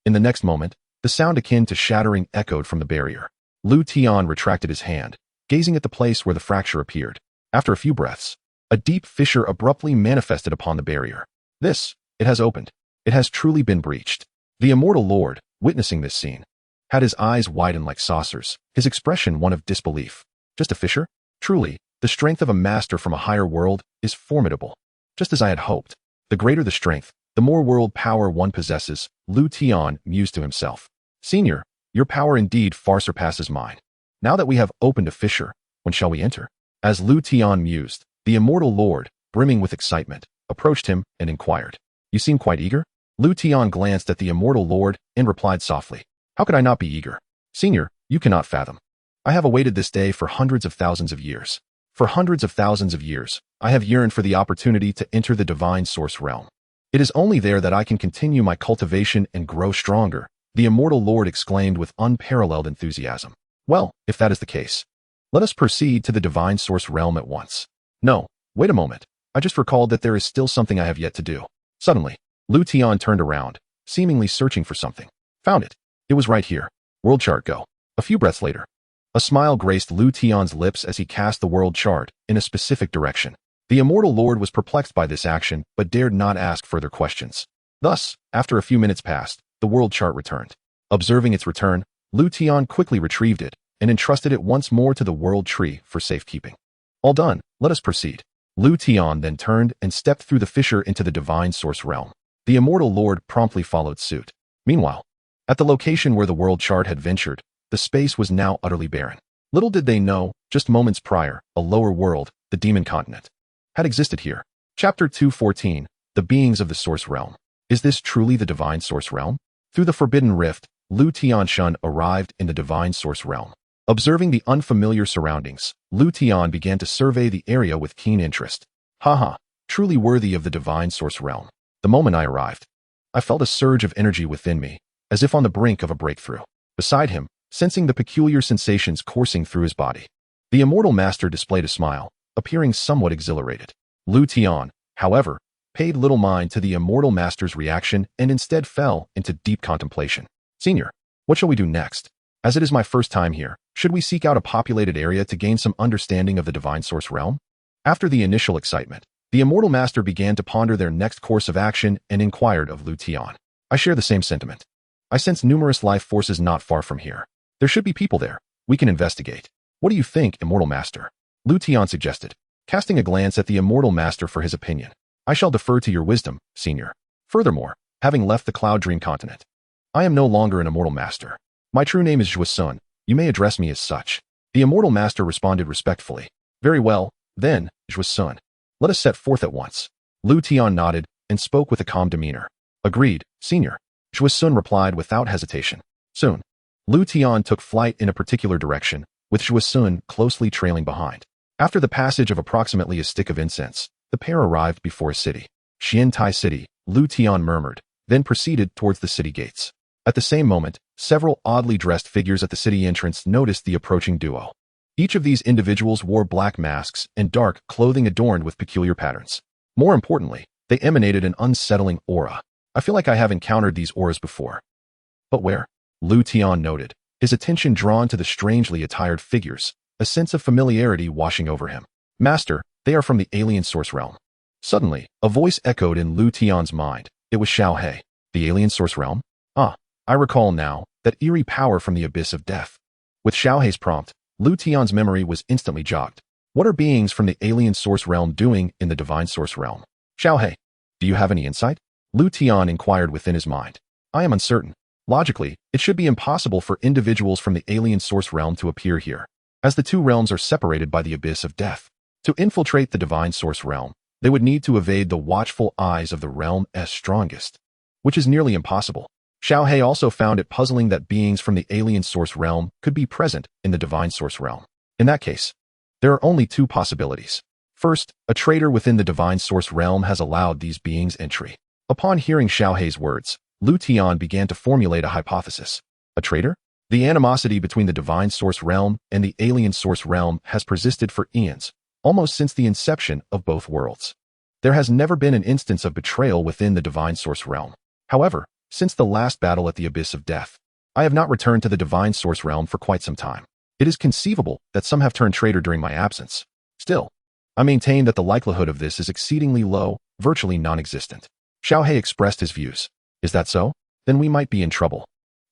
In the next moment, the sound akin to shattering echoed from the barrier. Liutian retracted his hand, gazing at the place where the fracture appeared. After a few breaths, a deep fissure abruptly manifested upon the barrier. It has opened. It has truly been breached. The immortal lord, witnessing this scene, had his eyes widened like saucers, his expression one of disbelief. Just a fissure? Truly, the strength of a master from a higher world is formidable. Just as I had hoped. The greater the strength, the more world power one possesses, Liutian mused to himself. Senior, your power indeed far surpasses mine. Now that we have opened a fissure, when shall we enter? As Liutian mused, the immortal lord, brimming with excitement, approached him and inquired. You seem quite eager? Liutian glanced at the immortal lord and replied softly. How could I not be eager? Senior, you cannot fathom. I have awaited this day for hundreds of thousands of years. For hundreds of thousands of years, I have yearned for the opportunity to enter the divine source realm. It is only there that I can continue my cultivation and grow stronger, the immortal lord exclaimed with unparalleled enthusiasm. Well, if that is the case, let us proceed to the divine source realm at once. No, wait a moment. I just recalled that there is still something I have yet to do. Suddenly, Liutian turned around, seemingly searching for something. Found it. It was right here. World chart go. A few breaths later, a smile graced Liutian's lips as he cast the world chart in a specific direction. The immortal lord was perplexed by this action, but dared not ask further questions. Thus, after a few minutes passed, the world chart returned. Observing its return, Liutian quickly retrieved it and entrusted it once more to the world tree for safekeeping. All done, let us proceed. Liutian then turned and stepped through the fissure into the divine source realm. The immortal lord promptly followed suit. Meanwhile, at the location where the world chart had ventured, the space was now utterly barren. Little did they know, just moments prior, a lower world, the demon continent, had existed here. Chapter 214, The Beings of the Source Realm. Is this truly the divine source realm? Through the forbidden rift, Liutian Shun arrived in the divine source realm. Observing the unfamiliar surroundings, Liutian began to survey the area with keen interest. Haha, truly worthy of the divine source realm. The moment I arrived, I felt a surge of energy within me, as if on the brink of a breakthrough. Beside him, sensing the peculiar sensations coursing through his body, the immortal master displayed a smile, appearing somewhat exhilarated. Liutian, however, paid little mind to the immortal master's reaction and instead fell into deep contemplation. Senior, what shall we do next? As it is my first time here, should we seek out a populated area to gain some understanding of the divine source realm? After the initial excitement, the immortal master began to ponder their next course of action and inquired of Liutian. I share the same sentiment. I sense numerous life forces not far from here. There should be people there. We can investigate. What do you think, immortal master? Liutian suggested, casting a glance at the immortal master for his opinion. I shall defer to your wisdom, senior. Furthermore, having left the Cloud Dream continent, I am no longer an immortal master. My true name is Xuesun. You may address me as such. The immortal master responded respectfully. Very well, then, Xuesun. Let us set forth at once. Liutian nodded and spoke with a calm demeanor. Agreed, senior. Xuesun replied without hesitation. Soon, Liutian took flight in a particular direction, with Xuesun closely trailing behind. After the passage of approximately a stick of incense, the pair arrived before a city. Xiantai City, Liutian murmured, then proceeded towards the city gates. At the same moment, several oddly dressed figures at the city entrance noticed the approaching duo. Each of these individuals wore black masks and dark clothing adorned with peculiar patterns. More importantly, they emanated an unsettling aura. I feel like I have encountered these auras before. But where? Liutian noted, his attention drawn to the strangely attired figures, a sense of familiarity washing over him. Master, they are from the alien source realm. Suddenly, a voice echoed in Liutian's mind. It was Xiaohe. The alien source realm? Ah, I recall now, that eerie power from the abyss of death. With Xiaohe's prompt, Liutian's memory was instantly jogged. What are beings from the alien source realm doing in the divine source realm? Xiaohe, do you have any insight? Liutian inquired within his mind. I am uncertain. Logically, it should be impossible for individuals from the alien source realm to appear here, as the two realms are separated by the abyss of death. To infiltrate the divine source realm, they would need to evade the watchful eyes of the realm's strongest, which is nearly impossible. Xiaohe also found it puzzling that beings from the alien source realm could be present in the divine source realm. In that case, there are only two possibilities. First, a traitor within the divine source realm has allowed these beings entry. Upon hearing Xiaohe's words, Liutian began to formulate a hypothesis. A traitor? The animosity between the divine source realm and the alien source realm has persisted for eons, almost since the inception of both worlds. There has never been an instance of betrayal within the divine source realm. However, since the last battle at the abyss of death, I have not returned to the divine source realm for quite some time. It is conceivable that some have turned traitor during my absence. Still, I maintain that the likelihood of this is exceedingly low, virtually non-existent. Xiaohe expressed his views. Is that so? Then we might be in trouble.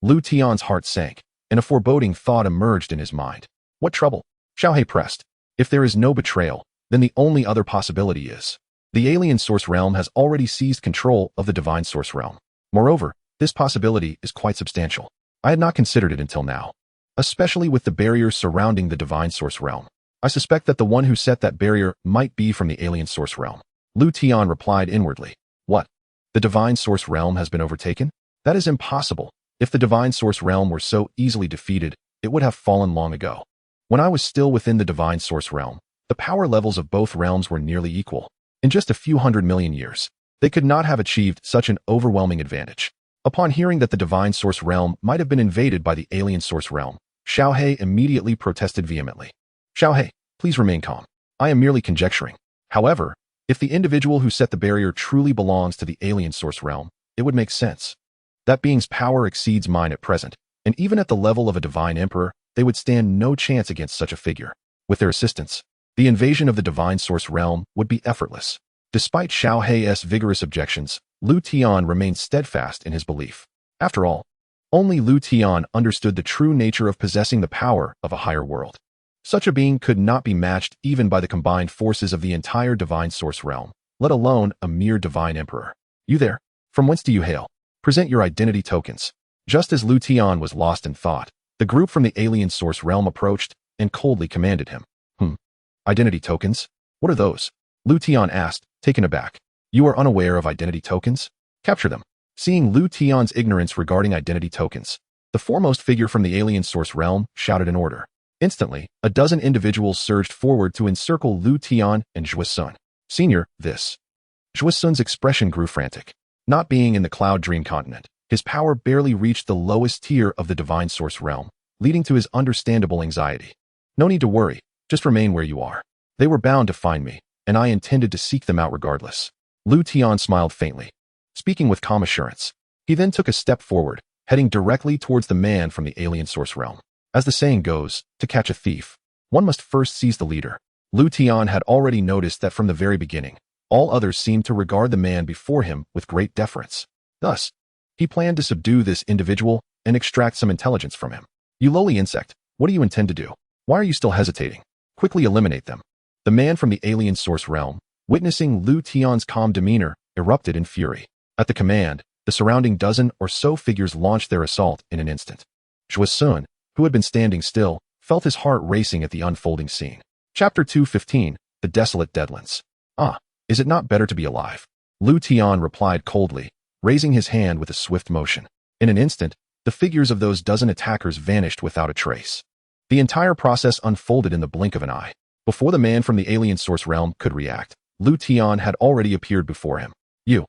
Liutian's heart sank, and a foreboding thought emerged in his mind. What trouble? Xiaohe pressed. If there is no betrayal, then the only other possibility is the alien source realm has already seized control of the divine source realm. Moreover, this possibility is quite substantial. I had not considered it until now, especially with the barriers surrounding the divine source realm. I suspect that the one who set that barrier might be from the alien source realm. Liutian replied inwardly. What? The divine source realm has been overtaken? That is impossible. If the divine source realm were so easily defeated, it would have fallen long ago. When I was still within the divine source realm, the power levels of both realms were nearly equal. In just a few 100 million years, they could not have achieved such an overwhelming advantage. Upon hearing that the divine source realm might have been invaded by the alien source realm, Xiaohe immediately protested vehemently. Xiaohe, please remain calm. I am merely conjecturing. However, if the individual who set the barrier truly belongs to the alien source realm, it would make sense. That being's power exceeds mine at present, and even at the level of a divine emperor, they would stand no chance against such a figure. With their assistance, the invasion of the divine source realm would be effortless. Despite Xiaohe's vigorous objections, Liutian remained steadfast in his belief. After all, only Liutian understood the true nature of possessing the power of a higher world. Such a being could not be matched even by the combined forces of the entire divine source realm, let alone a mere divine emperor. You there? From whence do you hail? Present your identity tokens. Just as Liutian was lost in thought, the group from the alien source realm approached and coldly commanded him. Identity tokens? What are those? Liutian asked, taken aback. You are unaware of identity tokens? Capture them. Seeing Liutian's ignorance regarding identity tokens, the foremost figure from the alien source realm shouted an order. Instantly, a dozen individuals surged forward to encircle Liutian and Zhuasun. Senior, this. Zhuasun's expression grew frantic. Not being in the Cloud Dream continent, his power barely reached the lowest tier of the divine source realm, leading to his understandable anxiety. No need to worry, just remain where you are. They were bound to find me, and I intended to seek them out regardless. Liutian smiled faintly, speaking with calm assurance. He then took a step forward, heading directly towards the man from the alien source realm. As the saying goes, to catch a thief, one must first seize the leader. Liutian had already noticed that from the very beginning, all others seemed to regard the man before him with great deference. Thus, he planned to subdue this individual and extract some intelligence from him. You lowly insect, what do you intend to do? Why are you still hesitating? Quickly eliminate them. The man from the alien source realm, witnessing Liutian's calm demeanor, erupted in fury. At the command, the surrounding dozen or so figures launched their assault in an instant. Zhuasun, who had been standing still, felt his heart racing at the unfolding scene. Chapter 215, The Desolate Deadlands. Is it not better to be alive? Liutian replied coldly, raising his hand with a swift motion. In an instant, the figures of those dozen attackers vanished without a trace. The entire process unfolded in the blink of an eye. Before the man from the alien source realm could react, Liutian had already appeared before him. You.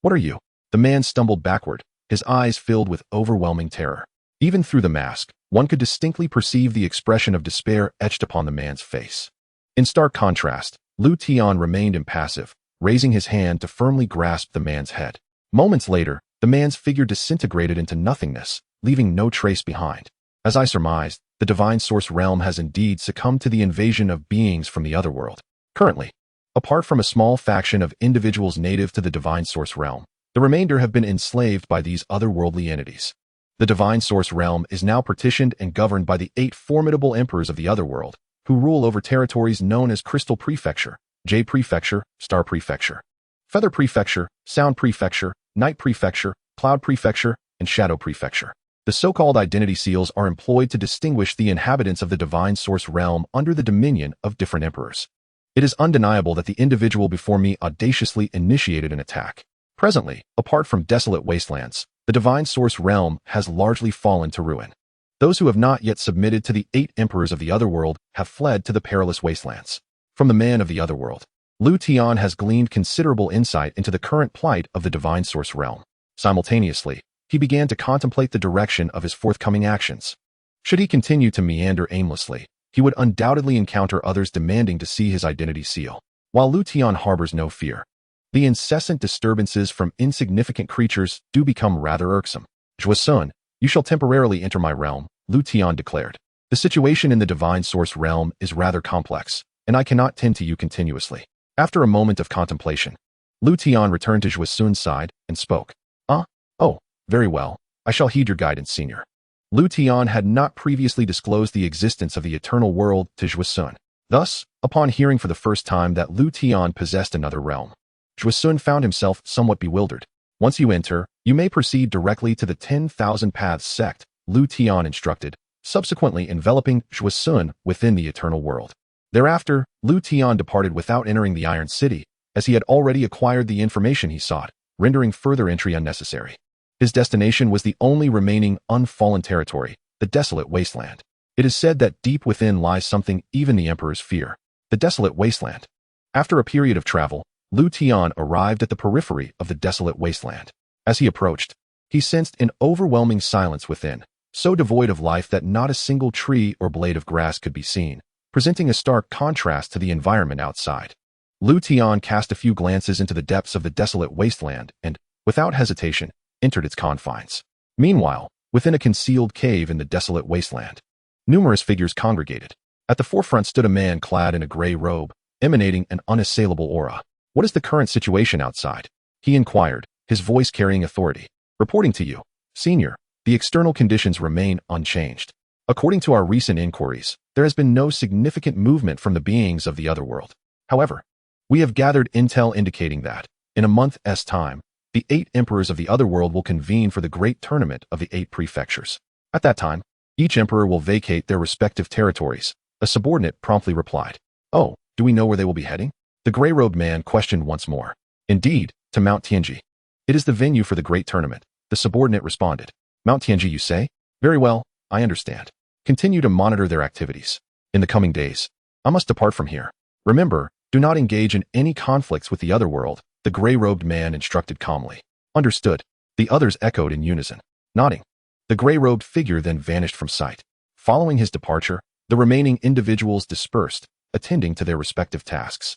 What are you? The man stumbled backward, his eyes filled with overwhelming terror. Even through the mask, one could distinctly perceive the expression of despair etched upon the man's face. In stark contrast, Liutian remained impassive, raising his hand to firmly grasp the man's head. Moments later, the man's figure disintegrated into nothingness, leaving no trace behind. As I surmised, the divine source realm has indeed succumbed to the invasion of beings from the other world. Currently, apart from a small faction of individuals native to the divine source realm, the remainder have been enslaved by these otherworldly entities. The divine source realm is now partitioned and governed by the 8 formidable emperors of the otherworld, who rule over territories known as Crystal Prefecture, Jade Prefecture, Star Prefecture, Feather Prefecture, Sound Prefecture, Night Prefecture, Cloud Prefecture, and Shadow Prefecture. The so-called identity seals are employed to distinguish the inhabitants of the divine source realm under the dominion of different emperors. It is undeniable that the individual before me audaciously initiated an attack. Presently, apart from desolate wastelands, the divine source realm has largely fallen to ruin. Those who have not yet submitted to the 8 emperors of the otherworld have fled to the perilous wastelands. From the man of the otherworld, Liutian has gleaned considerable insight into the current plight of the divine source realm. Simultaneously, he began to contemplate the direction of his forthcoming actions. Should he continue to meander aimlessly, he would undoubtedly encounter others demanding to see his identity seal. While Liutian harbors no fear, the incessant disturbances from insignificant creatures do become rather irksome. Zhuasun, you shall temporarily enter my realm, Liutian declared. The situation in the divine source realm is rather complex, and I cannot tend to you continuously. After a moment of contemplation, Liutian returned to Zhuasun's side and spoke. Oh, very well. I shall heed your guidance, senior. Liutian had not previously disclosed the existence of the eternal world to Zhuasun. Thus, upon hearing for the first time that Liutian possessed another realm, Zhuasun found himself somewhat bewildered. Once you enter, you may proceed directly to the 10,000 Paths sect, Liutian instructed, subsequently enveloping Zhuasun within the eternal world. Thereafter, Liutian departed without entering the Iron City, as he had already acquired the information he sought, rendering further entry unnecessary. His destination was the only remaining unfallen territory, the desolate wasteland. It is said that deep within lies something even the emperors fear, the desolate wasteland. After a period of travel, Liutian arrived at the periphery of the desolate wasteland. As he approached, he sensed an overwhelming silence within, so devoid of life that not a single tree or blade of grass could be seen, presenting a stark contrast to the environment outside. Liutian cast a few glances into the depths of the desolate wasteland and, without hesitation, entered its confines. Meanwhile, within a concealed cave in the desolate wasteland, numerous figures congregated. At the forefront stood a man clad in a gray robe, emanating an unassailable aura. "What is the current situation outside?" he inquired, his voice carrying authority. "Reporting to you, Senior, the external conditions remain unchanged. According to our recent inquiries, there has been no significant movement from the beings of the otherworld. However, we have gathered intel indicating that, in a month's time, the 8 emperors of the otherworld will convene for the great tournament of the 8 prefectures. At that time, each emperor will vacate their respective territories," a subordinate promptly replied. "Oh, do we know where they will be heading?" The gray-robed man questioned once more. "Indeed, to Mount Tianji. It is the venue for the great tournament," the subordinate responded. "Mount Tianji, you say? Very well, I understand. Continue to monitor their activities. In the coming days, I must depart from here. Remember, do not engage in any conflicts with the otherworld," the gray-robed man instructed calmly. "Understood," the others echoed in unison. Nodding, the gray-robed figure then vanished from sight. Following his departure, the remaining individuals dispersed, attending to their respective tasks.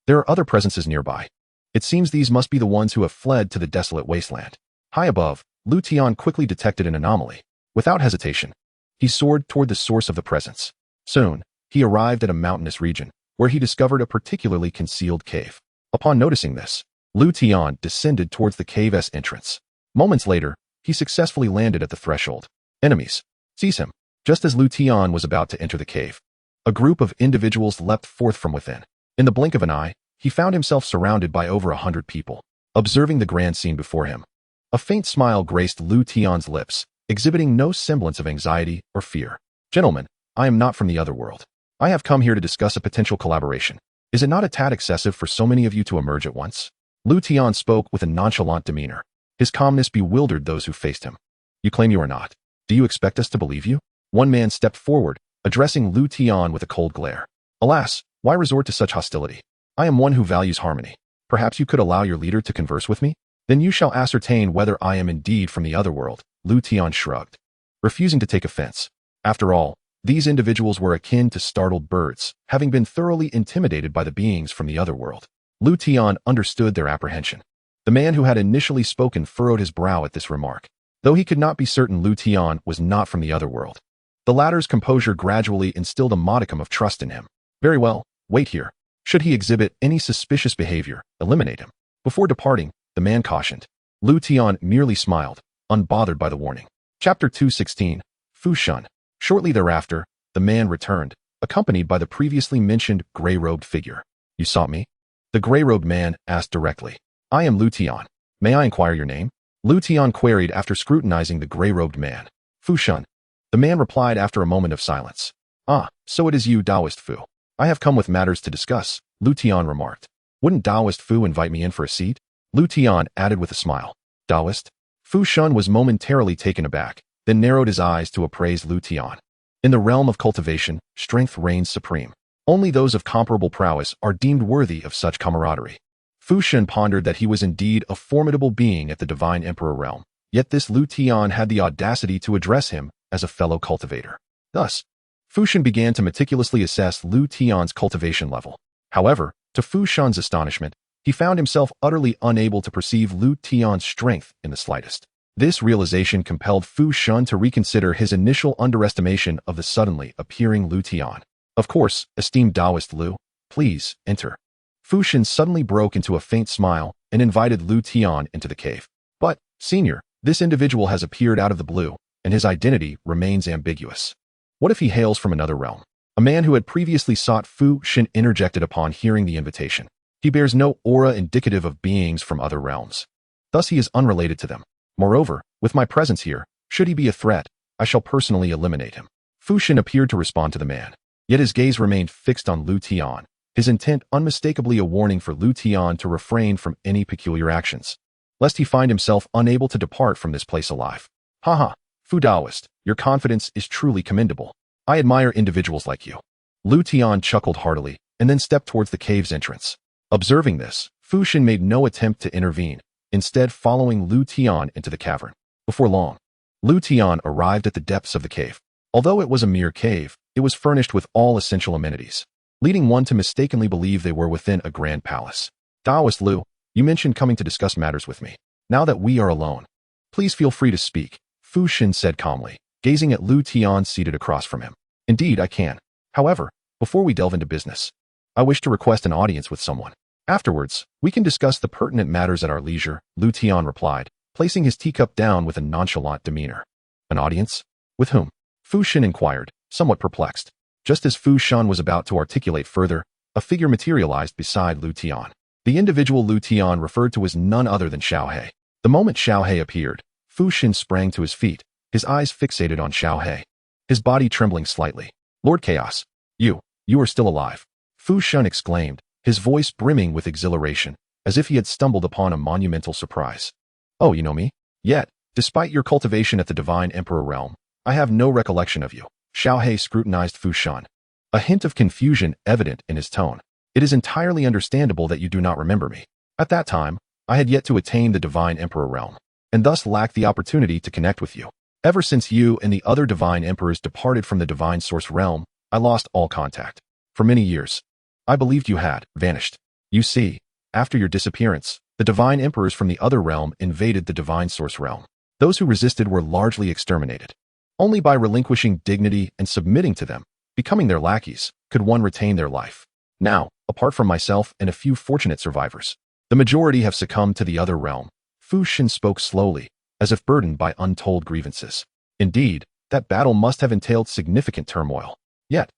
There are other presences nearby. It seems these must be the ones who have fled to the desolate wasteland. High above, Liutian quickly detected an anomaly. Without hesitation, he soared toward the source of the presence. Soon, he arrived at a mountainous region, where he discovered a particularly concealed cave. Upon noticing this, Liutian descended towards the cave's entrance. Moments later, he successfully landed at the threshold. Enemies, seize him. Just as Liutian was about to enter the cave, a group of individuals leapt forth from within. In the blink of an eye, he found himself surrounded by over 100 people, observing the grand scene before him. A faint smile graced Liutian's lips, exhibiting no semblance of anxiety or fear. "Gentlemen, I am not from the otherworld. I have come here to discuss a potential collaboration. Is it not a tad excessive for so many of you to emerge at once?" Liutian spoke with a nonchalant demeanor. His calmness bewildered those who faced him. "You claim you are not. Do you expect us to believe you?" One man stepped forward, addressing Liutian with a cold glare. "Alas, why resort to such hostility? I am one who values harmony. Perhaps you could allow your leader to converse with me? Then you shall ascertain whether I am indeed from the otherworld." Liutian shrugged, refusing to take offense. After all, these individuals were akin to startled birds, having been thoroughly intimidated by the beings from the otherworld. Liutian understood their apprehension. The man who had initially spoken furrowed his brow at this remark. Though he could not be certain Liutian was not from the otherworld, the latter's composure gradually instilled a modicum of trust in him. "Very well, wait here. Should he exhibit any suspicious behavior, eliminate him." Before departing, the man cautioned. Liutian merely smiled, unbothered by the warning. Chapter 216, Fushan. Shortly thereafter, the man returned, accompanied by the previously mentioned gray-robed figure. "You sought me?" the gray-robed man asked directly. "I am Liutian. May I inquire your name?" Liutian queried after scrutinizing the gray-robed man. "Fushan," the man replied after a moment of silence. "Ah, so it is you, Taoist Fu. I have come with matters to discuss," Liutian remarked. "Wouldn't Taoist Fu invite me in for a seat?" Liutian added with a smile. "Taoist?" Fushan was momentarily taken aback, then narrowed his eyes to appraise Liutian. In the realm of cultivation, strength reigns supreme. Only those of comparable prowess are deemed worthy of such camaraderie. Fushan pondered that he was indeed a formidable being at the Divine Emperor realm, yet this Liutian had the audacity to address him as a fellow cultivator. Thus, Fushan began to meticulously assess Liutian's cultivation level. However, to Fushan's astonishment, he found himself utterly unable to perceive Liutian's strength in the slightest. This realization compelled Fushan to reconsider his initial underestimation of the suddenly appearing Liutian. "Of course, esteemed Taoist Liu, please enter." Fushan suddenly broke into a faint smile and invited Liutian into the cave. "But, Senior, this individual has appeared out of the blue, and his identity remains ambiguous. What if he hails from another realm?" A man who had previously sought Fushan interjected upon hearing the invitation. "He bears no aura indicative of beings from other realms. Thus he is unrelated to them. Moreover, with my presence here, should he be a threat, I shall personally eliminate him." Fushan appeared to respond to the man, yet his gaze remained fixed on Liutian, his intent unmistakably a warning for Liutian to refrain from any peculiar actions, lest he find himself unable to depart from this place alive. "Haha, Fu Taoist, your confidence is truly commendable. I admire individuals like you." Liutian chuckled heartily, and then stepped towards the cave's entrance. Observing this, Fushan made no attempt to intervene, instead following Liutian into the cavern. Before long, Liutian arrived at the depths of the cave. Although it was a mere cave, it was furnished with all essential amenities, leading one to mistakenly believe they were within a grand palace. Taoist Liu, you mentioned coming to discuss matters with me. Now that we are alone, please feel free to speak, Fu Xin said calmly, gazing at Liutian seated across from him. Indeed, I can. However, before we delve into business, I wish to request an audience with someone. Afterwards, we can discuss the pertinent matters at our leisure, Liutian replied, placing his teacup down with a nonchalant demeanor. An audience? With whom? Fu Xin inquired, somewhat perplexed. Just as Fu Xin was about to articulate further, a figure materialized beside Liutian. The individual Liutian referred to was none other than Xiaohe. The moment Xiaohe appeared, Fu Xin sprang to his feet, his eyes fixated on Xiaohe, his body trembling slightly. Lord Chaos, you are still alive. Fu Xin exclaimed, his voice brimming with exhilaration, as if he had stumbled upon a monumental surprise. Oh, you know me? Yet, despite your cultivation at the Divine Emperor realm, I have no recollection of you. Xiaohe scrutinized Fu Xin, a hint of confusion evident in his tone. It is entirely understandable that you do not remember me. At that time, I had yet to attain the Divine Emperor realm, and thus lacked the opportunity to connect with you. Ever since you and the other Divine Emperors departed from the Divine Source realm, I lost all contact. For many years, I believed you had vanished. You see, after your disappearance, the Divine Emperors from the other realm invaded the Divine Source realm. Those who resisted were largely exterminated. Only by relinquishing dignity and submitting to them, becoming their lackeys, could one retain their life. Now, apart from myself and a few fortunate survivors, the majority have succumbed to the other realm. Fu Xin spoke slowly, as if burdened by untold grievances. Indeed, that battle must have entailed significant turmoil. Yet,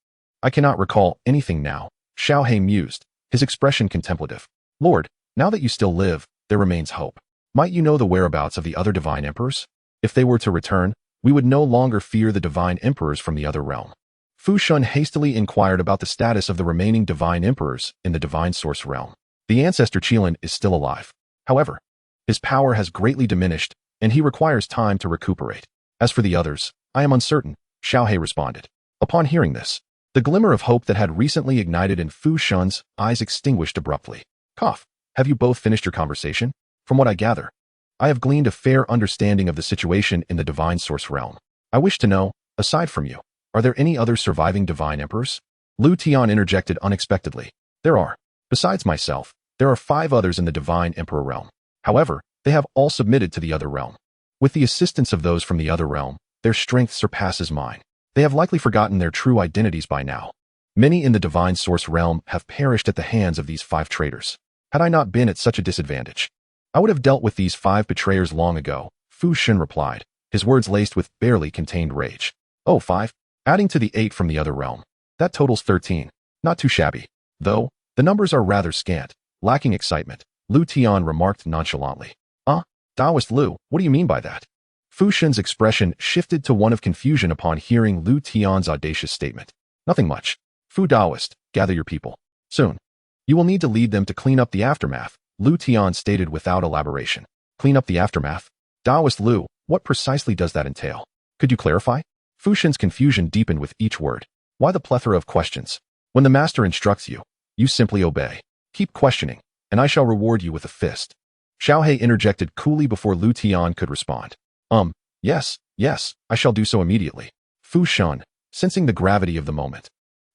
I cannot recall anything now, Xiaohe mused, his expression contemplative. Lord, now that you still live, there remains hope. Might you know the whereabouts of the other Divine Emperors? If they were to return, we would no longer fear the Divine Emperors from the other realm. Fu Xin hastily inquired about the status of the remaining Divine Emperors in the Divine Source realm. The ancestor Qilin is still alive. However, his power has greatly diminished, and he requires time to recuperate. As for the others, I am uncertain, Xiaohe responded. Upon hearing this, the glimmer of hope that had recently ignited in Fu Xin's eyes extinguished abruptly. Cough. Have you both finished your conversation? From what I gather, I have gleaned a fair understanding of the situation in the Divine Source realm. I wish to know, aside from you, are there any other surviving Divine Emperors? Liutian interjected unexpectedly. There are. Besides myself, there are 5 others in the Divine Emperor realm. However, they have all submitted to the other realm. With the assistance of those from the other realm, their strength surpasses mine. They have likely forgotten their true identities by now. Many in the Divine Source realm have perished at the hands of these 5 traitors. Had I not been at such a disadvantage, I would have dealt with these 5 betrayers long ago, Fu Xin replied, his words laced with barely contained rage. Oh, 5? Adding to the 8 from the other realm. That totals 13. Not too shabby. Though, the numbers are rather scant, lacking excitement, Liutian remarked nonchalantly. Taoist Liu, what do you mean by that? Fu Xin's expression shifted to one of confusion upon hearing Liutian's audacious statement. Nothing much. Fu Taoist, gather your people. Soon. You will need to lead them to clean up the aftermath, Liutian stated without elaboration. Clean up the aftermath? Taoist Liu, what precisely does that entail? Could you clarify? Fu Xin's confusion deepened with each word. Why the plethora of questions? When the master instructs you, you simply obey. Keep questioning, and I shall reward you with a fist. Xiaohe interjected coolly before Liutian could respond. Yes, I shall do so immediately. Fu Xin, sensing the gravity of the moment,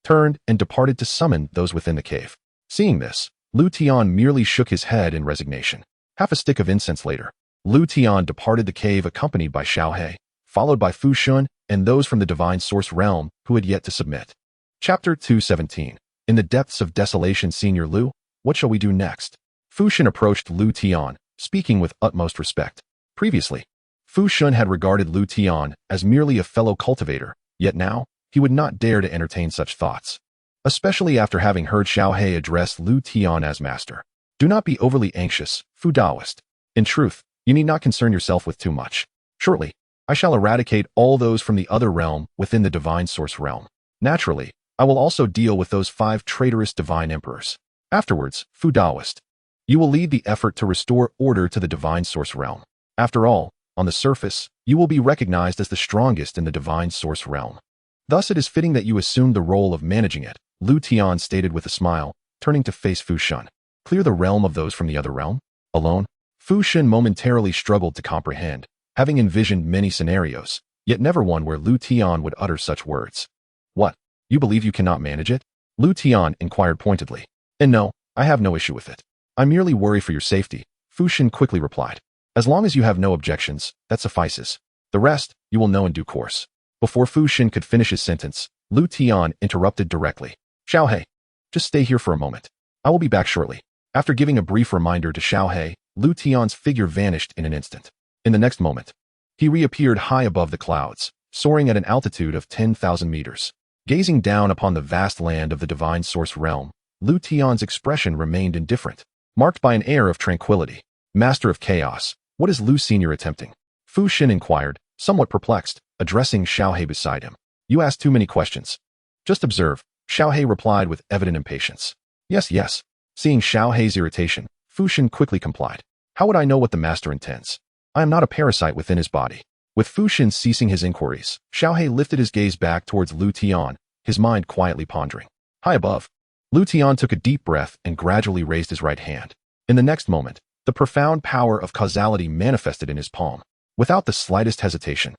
turned and departed to summon those within the cave. Seeing this, Liutian merely shook his head in resignation. Half a stick of incense later, Liutian departed the cave accompanied by Xiaohe, followed by Fu Xin and those from the Divine Source realm who had yet to submit. Chapter 217. In the depths of desolation, Senior Liu, what shall we do next? Fu Xin approached Liutian, speaking with utmost respect. Previously, Fu Xin had regarded Liutian as merely a fellow cultivator, yet now, he would not dare to entertain such thoughts. Especially after having heard Xiaohe address Liutian as master. Do not be overly anxious, Fu Taoist. In truth, you need not concern yourself with too much. Shortly, I shall eradicate all those from the other realm within the Divine Source realm. Naturally, I will also deal with those 5 traitorous Divine Emperors. Afterwards, Fu Taoist, you will lead the effort to restore order to the Divine Source realm. After all, on the surface, you will be recognized as the strongest in the Divine Source realm. Thus it is fitting that you assume the role of managing it, Liutian stated with a smile, turning to face Fu Xin. Clear the realm of those from the other realm? Alone? Fu Xin momentarily struggled to comprehend, having envisioned many scenarios, yet never one where Liutian would utter such words. What? You believe you cannot manage it? Liutian inquired pointedly. And no, I have no issue with it. I merely worry for your safety, Fu Shan quickly replied. As long as you have no objections, that suffices. The rest, you will know in due course. Before Fu Shan could finish his sentence, Liutian interrupted directly. Xiaohei, just stay here for a moment. I will be back shortly. After giving a brief reminder to Xiaohei, Liutian's figure vanished in an instant. In the next moment, he reappeared high above the clouds, soaring at an altitude of 10,000 meters. Gazing down upon the vast land of the divine source realm, Liutian's expression remained indifferent, marked by an air of tranquility. Master of Chaos, what is Lu Senior attempting? Fu Shan inquired, somewhat perplexed, addressing Xiaohei beside him. You ask too many questions. Just observe, Xiaohei replied with evident impatience. Yes. Seeing Xiaohei's irritation, Fu Shan quickly complied. How would I know what the master intends? I am not a parasite within his body. With Fu Shan ceasing his inquiries, Xiaohei lifted his gaze back towards Liutian, his mind quietly pondering. High above, Liutian took a deep breath and gradually raised his right hand. In the next moment, the profound power of causality manifested in his palm. Without the slightest hesitation,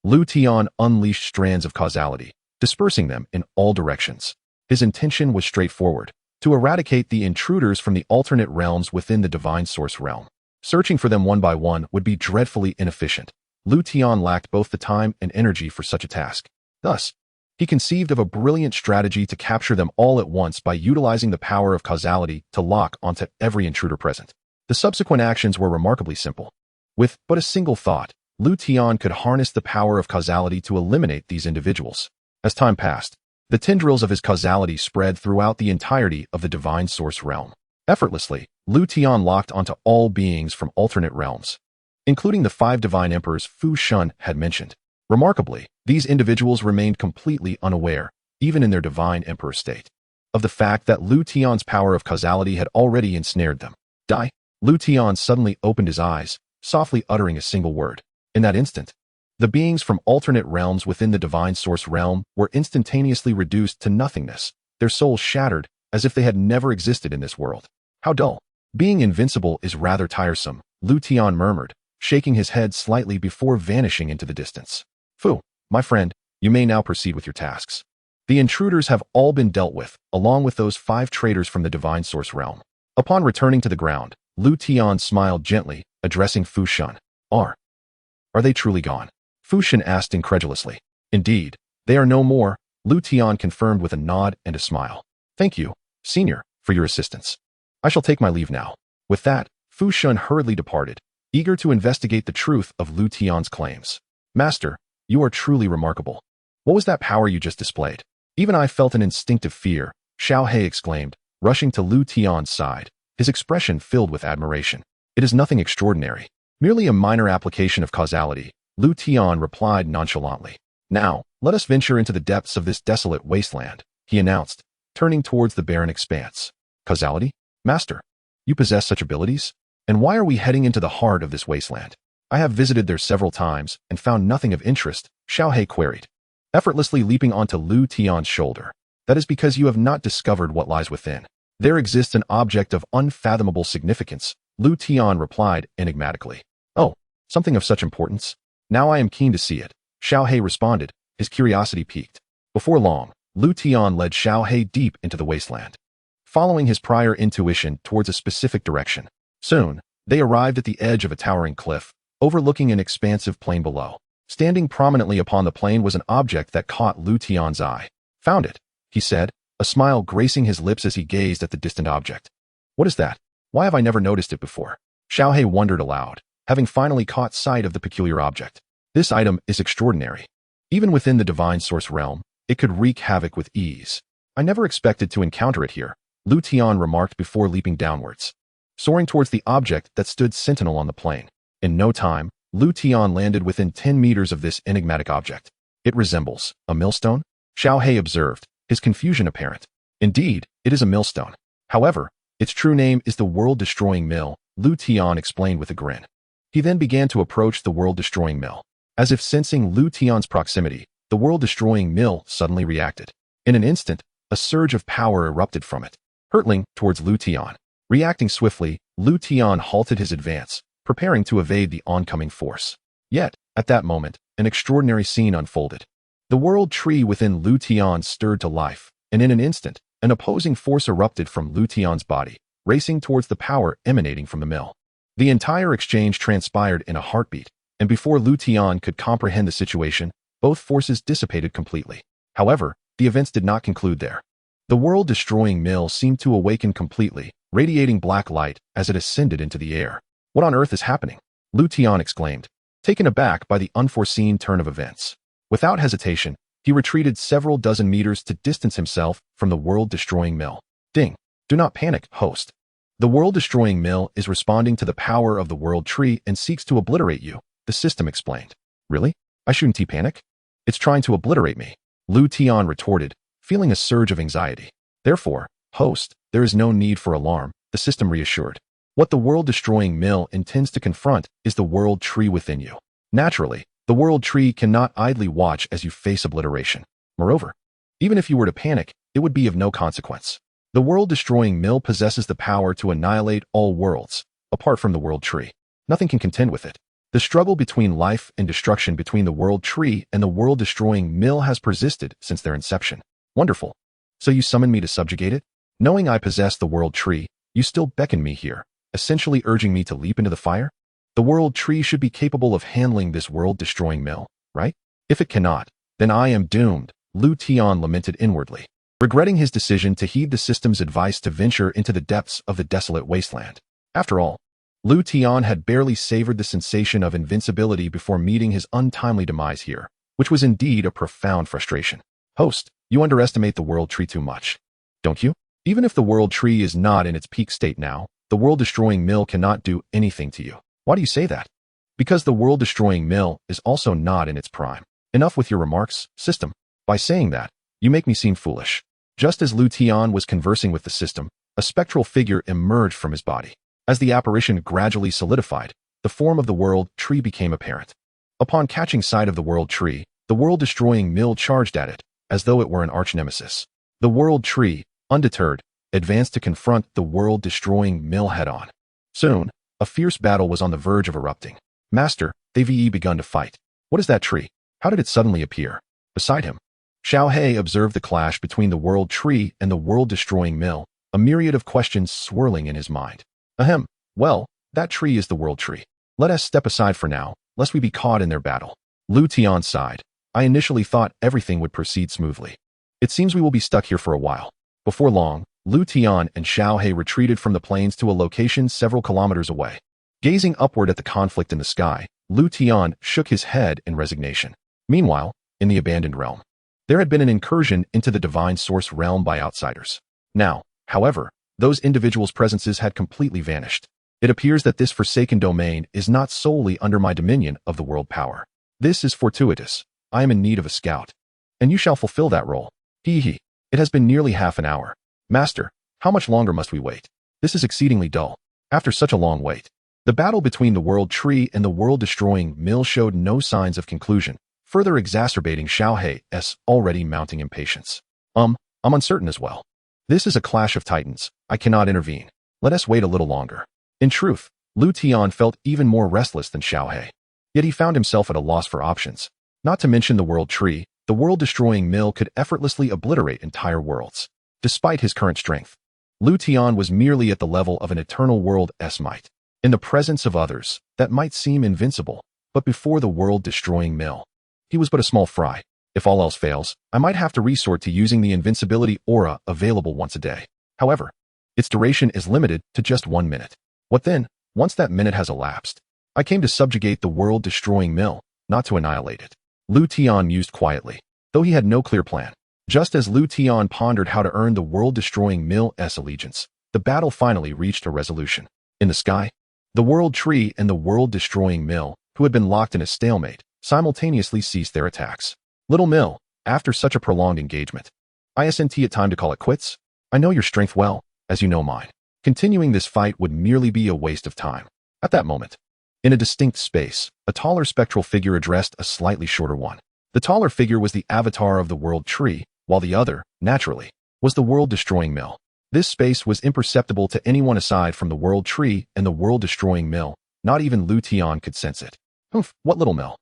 Liutian unleashed strands of causality, dispersing them in all directions. His intention was straightforward, to eradicate the intruders from the alternate realms within the divine source realm. Searching for them one by one would be dreadfully inefficient. Liutian lacked both the time and energy for such a task. Thus, he conceived of a brilliant strategy to capture them all at once by utilizing the power of causality to lock onto every intruder present. The subsequent actions were remarkably simple. With but a single thought, Liutian could harness the power of causality to eliminate these individuals. As time passed, the tendrils of his causality spread throughout the entirety of the divine source realm. Effortlessly, Liutian locked onto all beings from alternate realms, including the 5 divine emperors Fu Shan had mentioned. Remarkably, these individuals remained completely unaware, even in their divine emperor state, of the fact that Liutian's power of causality had already ensnared them. Die! Liutian suddenly opened his eyes, softly uttering a single word. In that instant, the beings from alternate realms within the divine source realm were instantaneously reduced to nothingness, their souls shattered as if they had never existed in this world. How dull! Being invincible is rather tiresome, Liutian murmured, shaking his head slightly before vanishing into the distance. Fu, my friend, you may now proceed with your tasks. The intruders have all been dealt with, along with those 5 traitors from the divine source realm. Upon returning to the ground, Liutian smiled gently, addressing Fu Shan. Are they truly gone? Fu Shan asked incredulously. Indeed, they are no more, Liutian confirmed with a nod and a smile. Thank you, Senior, for your assistance. I shall take my leave now. With that, Fu Shan hurriedly departed, eager to investigate the truth of Liutian's claims. Master, you are truly remarkable. What was that power you just displayed? Even I felt an instinctive fear, Xiaohei exclaimed, rushing to Liutian's side, his expression filled with admiration. It is nothing extraordinary, merely a minor application of causality, Liutian replied nonchalantly. Now, let us venture into the depths of this desolate wasteland, he announced, turning towards the barren expanse. Causality? Master, you possess such abilities? And why are we heading into the heart of this wasteland? I have visited there several times and found nothing of interest, Xiaohei queried, effortlessly leaping onto Liutian's shoulder. That is because you have not discovered what lies within. There exists an object of unfathomable significance, Liutian replied enigmatically. Oh, something of such importance? Now I am keen to see it, Xiaohei responded, his curiosity piqued. Before long, Liutian led Xiaohei deep into the wasteland, following his prior intuition towards a specific direction. Soon, they arrived at the edge of a towering cliff, overlooking an expansive plain below. Standing prominently upon the plain was an object that caught Liutian's eye. Found it, he said, a smile gracing his lips as he gazed at the distant object. What is that? Why have I never noticed it before? Xiaohei wondered aloud, having finally caught sight of the peculiar object. This item is extraordinary. Even within the divine source realm, it could wreak havoc with ease. I never expected to encounter it here, Liutian remarked before leaping downwards, soaring towards the object that stood sentinel on the plain. In no time, Liutian landed within 10 meters of this enigmatic object. It resembles a millstone? Xiaohei observed, his confusion apparent. Indeed, it is a millstone. However, its true name is the world-destroying mill, Liutian explained with a grin. He then began to approach the world-destroying mill. As if sensing Liutian's proximity, the world-destroying mill suddenly reacted. In an instant, a surge of power erupted from it, hurtling towards Liutian. Reacting swiftly, Liutian halted his advance, preparing to evade the oncoming force. Yet, at that moment, an extraordinary scene unfolded. The world tree within Liutian stirred to life, and in an instant, an opposing force erupted from Liutian's body, racing towards the power emanating from the mill. The entire exchange transpired in a heartbeat, and before Liutian could comprehend the situation, both forces dissipated completely. However, the events did not conclude there. The world-destroying mill seemed to awaken completely, radiating black light as it ascended into the air. "What on earth is happening?" Liutian exclaimed, taken aback by the unforeseen turn of events. Without hesitation, he retreated several dozen meters to distance himself from the world-destroying mill. "Ding! Do not panic, host. The world-destroying mill is responding to the power of the world tree and seeks to obliterate you," the system explained. "Really? I shouldn't panic? It's trying to obliterate me," Liutian retorted, feeling a surge of anxiety. "Therefore, host, there is no need for alarm," the system reassured. "What the world-destroying mill intends to confront is the world tree within you. Naturally, the world tree cannot idly watch as you face obliteration. Moreover, even if you were to panic, it would be of no consequence. The world-destroying mill possesses the power to annihilate all worlds, apart from the world tree. Nothing can contend with it. The struggle between life and destruction between the world tree and the world-destroying mill has persisted since their inception." "Wonderful. So you summoned me to subjugate it? Knowing I possess the world tree, you still beckon me here, essentially urging me to leap into the fire? The world tree should be capable of handling this world-destroying mill, right? If it cannot, then I am doomed," Liutian lamented inwardly, regretting his decision to heed the system's advice to venture into the depths of the desolate wasteland. After all, Liutian had barely savored the sensation of invincibility before meeting his untimely demise here, which was indeed a profound frustration. "Host, you underestimate the world tree too much, don't you? Even if the world tree is not in its peak state now, the world-destroying mill cannot do anything to you." "Why do you say that?" "Because the world-destroying mill is also not in its prime." "Enough with your remarks, system. By saying that, you make me seem foolish." Just as Liutian was conversing with the system, a spectral figure emerged from his body. As the apparition gradually solidified, the form of the world tree became apparent. Upon catching sight of the world tree, the world-destroying mill charged at it, as though it were an arch-nemesis. The world tree, undeterred, advanced to confront the world-destroying mill head-on. Soon, a fierce battle was on the verge of erupting. "Master, they've begun to fight. What is that tree? How did it suddenly appear?" Beside him, Xiaohe observed the clash between the world tree and the world-destroying mill, a myriad of questions swirling in his mind. "Ahem, well, that tree is the world tree. Let us step aside for now, lest we be caught in their battle." Liutian sighed. "I initially thought everything would proceed smoothly. It seems we will be stuck here for a while." Before long, Liutian and Xiaohe retreated from the plains to a location several kilometers away. Gazing upward at the conflict in the sky, Liutian shook his head in resignation. Meanwhile, in the abandoned realm, there had been an incursion into the divine source realm by outsiders. Now, however, those individuals' presences had completely vanished. It appears that this forsaken domain is not solely under my dominion of the world power. This is fortuitous. I am in need of a scout. And you shall fulfill that role. Hee. It has been nearly half an hour. Master, how much longer must we wait? This is exceedingly dull. After such a long wait. The battle between the world tree and the world-destroying mill showed no signs of conclusion, further exacerbating Xiaohe's already mounting impatience. I'm uncertain as well. This is a clash of titans. I cannot intervene. Let us wait a little longer." In truth, Liutian felt even more restless than Xiaohe. Yet he found himself at a loss for options. Not to mention the world tree, the world-destroying mill could effortlessly obliterate entire worlds. Despite his current strength, Liutian was merely at the level of an eternal world's might. In the presence of others, that might seem invincible, but before the world-destroying mill, he was but a small fry. If all else fails, I might have to resort to using the invincibility aura available once a day. However, its duration is limited to just 1 minute. What then, once that minute has elapsed? I came to subjugate the world-destroying mill, not to annihilate it. Liutian mused quietly, though he had no clear plan. Just as Liutian pondered how to earn the world-destroying mill's allegiance, the battle finally reached a resolution. In the sky, the world tree and the world-destroying mill, who had been locked in a stalemate, simultaneously ceased their attacks. "Little mill, after such a prolonged engagement, isn't it time to call it quits? I know your strength well, as you know mine. Continuing this fight would merely be a waste of time." At that moment, in a distinct space, a taller spectral figure addressed a slightly shorter one. The taller figure was the avatar of the world tree, while the other, naturally, was the world-destroying mill. This space was imperceptible to anyone aside from the world tree and the world-destroying mill. Not even Liutian could sense it. Humph, what little Mel?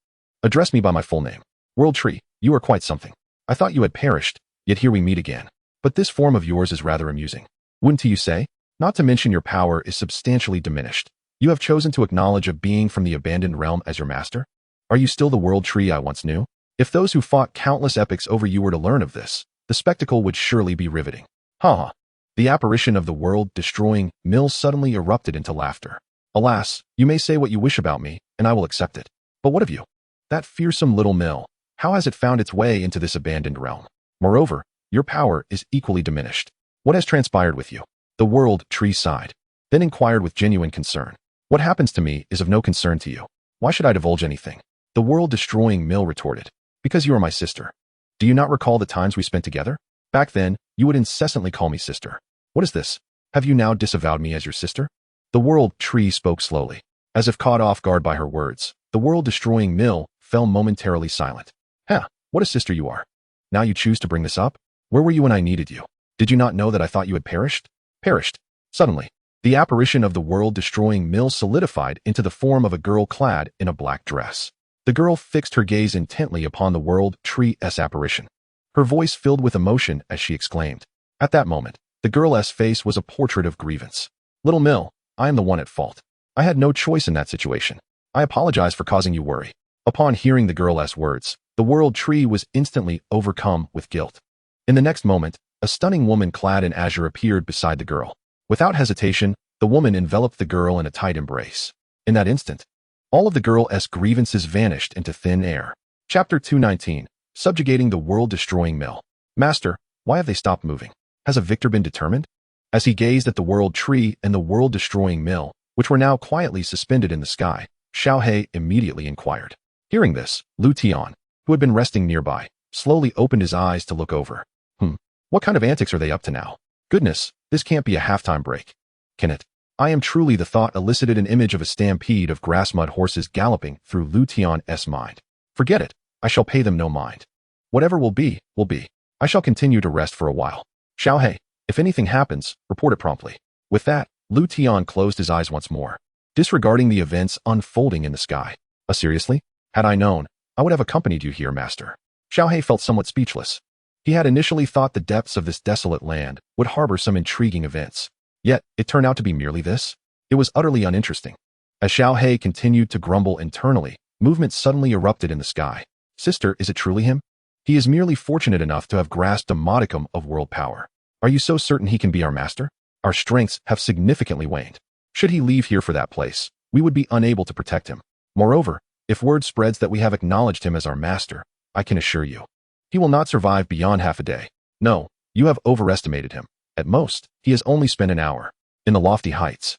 Address me by my full name. World Tree, you are quite something. I thought you had perished, yet here we meet again. But this form of yours is rather amusing. Wouldn't you say? Not to mention your power is substantially diminished. You have chosen to acknowledge a being from the abandoned realm as your master? Are you still the World Tree I once knew? If those who fought countless epics over you were to learn of this, the spectacle would surely be riveting. Ha ha. The apparition of the world-destroying mill suddenly erupted into laughter. Alas, you may say what you wish about me, and I will accept it. But what of you? That fearsome little mill, how has it found its way into this abandoned realm? Moreover, your power is equally diminished. What has transpired with you? The World Tree sighed, then inquired with genuine concern. What happens to me is of no concern to you. Why should I divulge anything? The world-destroying mill retorted. Because you are my sister. Do you not recall the times we spent together? Back then, you would incessantly call me sister. What is this? Have you now disavowed me as your sister? The World Tree spoke slowly. As if caught off guard by her words, the world-destroying mill fell momentarily silent. What a sister you are. Now you choose to bring this up? Where were you when I needed you? Did you not know that I thought you had perished? Perished. Suddenly, the apparition of the world-destroying mill solidified into the form of a girl clad in a black dress. The girl fixed her gaze intently upon the World Tree's apparition. Her voice filled with emotion as she exclaimed. At that moment, the girl's face was a portrait of grievance. Little Mill, I am the one at fault. I had no choice in that situation. I apologize for causing you worry. Upon hearing the girl's words, the World Tree was instantly overcome with guilt. In the next moment, a stunning woman clad in azure appeared beside the girl. Without hesitation, the woman enveloped the girl in a tight embrace. In that instant, all of the girl's grievances vanished into thin air. Chapter 219, Subjugating the World-Destroying Mill. Master, why have they stopped moving? Has a victor been determined? As he gazed at the World Tree and the world-destroying mill, which were now quietly suspended in the sky, Xiao immediately inquired. Hearing this, Liutian, who had been resting nearby, slowly opened his eyes to look over. What kind of antics are they up to now? Goodness, this can't be a halftime break. Can it? I am truly, the thought elicited an image of a stampede of grass-mud horses galloping through Liutian's mind. Forget it. I shall pay them no mind. Whatever will be, will be. I shall continue to rest for a while. Xiao, if anything happens, report it promptly. With that, Liutian closed his eyes once more, disregarding the events unfolding in the sky. Seriously? Had I known, I would have accompanied you here, master. Xiao felt somewhat speechless. He had initially thought the depths of this desolate land would harbor some intriguing events. Yet, it turned out to be merely this. It was utterly uninteresting. As Xiao continued to grumble internally, movement suddenly erupted in the sky. Sister, is it truly him? He is merely fortunate enough to have grasped a modicum of world power. Are you so certain he can be our master? Our strengths have significantly waned. Should he leave here for that place, we would be unable to protect him. Moreover, if word spreads that we have acknowledged him as our master, I can assure you, he will not survive beyond half a day. No, you have overestimated him. At most, he has only spent an hour in the lofty heights.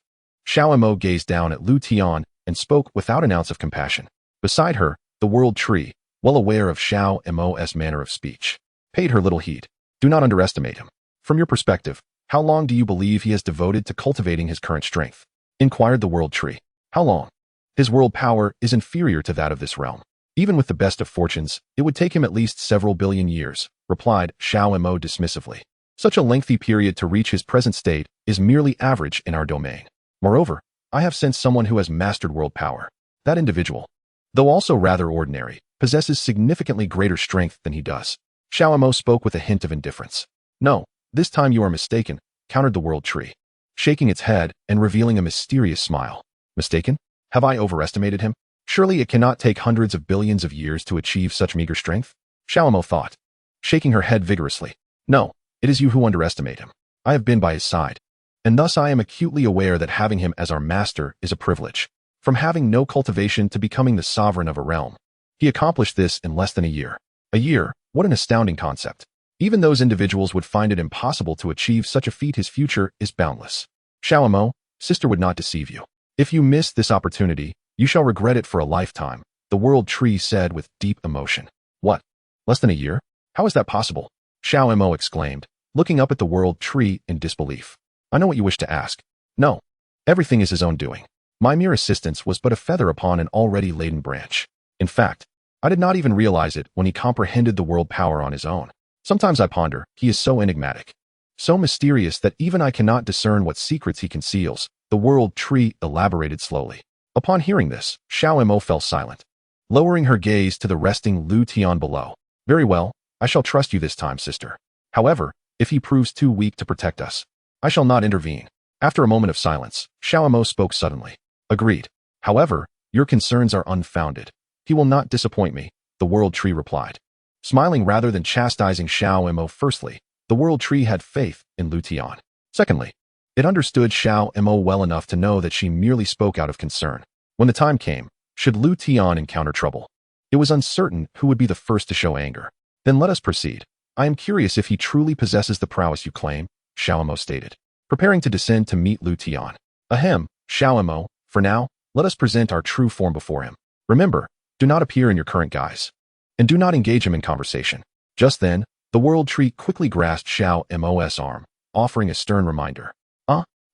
Xiao gazed down at Liutian and spoke without an ounce of compassion. Beside her, the World Tree, well aware of Xiao's manner of speech, paid her little heed. Do not underestimate him. From your perspective, how long do you believe he has devoted to cultivating his current strength? Inquired the World Tree. How long? His world power is inferior to that of this realm. Even with the best of fortunes, it would take him at least several billion years, replied Xiao dismissively. Such a lengthy period to reach his present state is merely average in our domain. Moreover, I have sensed someone who has mastered world power. That individual, though also rather ordinary, possesses significantly greater strength than he does. Xiao spoke with a hint of indifference. No, this time you are mistaken, countered the World Tree, shaking its head and revealing a mysterious smile. Mistaken? Have I overestimated him? Surely it cannot take hundreds of billions of years to achieve such meager strength? Xiao thought, shaking her head vigorously. No, it is you who underestimate him. I have been by his side, and thus I am acutely aware that having him as our master is a privilege. From having no cultivation to becoming the sovereign of a realm. He accomplished this in less than a year. A year, what an astounding concept. Even those individuals would find it impossible to achieve such a feat. His future is boundless. Xiao, sister would not deceive you. If you miss this opportunity, you shall regret it for a lifetime, the World Tree said with deep emotion. What? Less than a year? How is that possible? Xiao exclaimed, looking up at the World Tree in disbelief. I know what you wish to ask. No. Everything is his own doing. My mere assistance was but a feather upon an already laden branch. In fact, I did not even realize it when he comprehended the world power on his own. Sometimes I ponder, he is so enigmatic, so mysterious that even I cannot discern what secrets he conceals, the World Tree elaborated slowly. Upon hearing this, Xiao Mo fell silent, lowering her gaze to the resting Liutian below. Very well, I shall trust you this time, sister. However, if he proves too weak to protect us, I shall not intervene. After a moment of silence, Xiao Mo spoke suddenly. Agreed. However, your concerns are unfounded. He will not disappoint me, the World Tree replied. Smiling rather than chastising Xiao Mo, firstly, the World Tree had faith in Liutian. Secondly, it understood Xiao Mo well enough to know that she merely spoke out of concern. When the time came, should Liutian encounter trouble, it was uncertain who would be the first to show anger. Then let us proceed. I am curious if he truly possesses the prowess you claim, Xiao Mo stated, preparing to descend to meet Liutian. Ahem, Xiao Mo, for now, let us present our true form before him. Remember, do not appear in your current guise, and do not engage him in conversation. Just then, the World Tree quickly grasped Xiao Mo's arm, offering a stern reminder.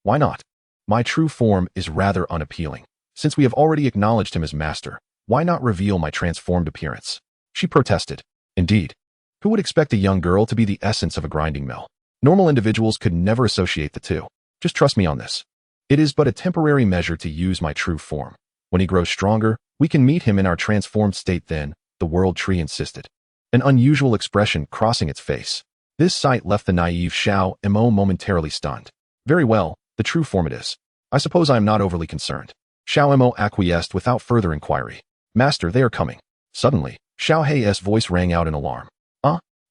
Why not? My true form is rather unappealing. Since we have already acknowledged him as master, why not reveal my transformed appearance? She protested. Indeed, who would expect a young girl to be the essence of a grinding mill? Normal individuals could never associate the two. Just trust me on this. It is but a temporary measure to use my true form. When he grows stronger, we can meet him in our transformed state then, the World Tree insisted, an unusual expression crossing its face. This sight left the naive Xiao Mo momentarily stunned. Very well, the true form it is. I suppose I am not overly concerned. Xiao Mo acquiesced without further inquiry. Master, they are coming. Suddenly, Xiao Hei's voice rang out in alarm.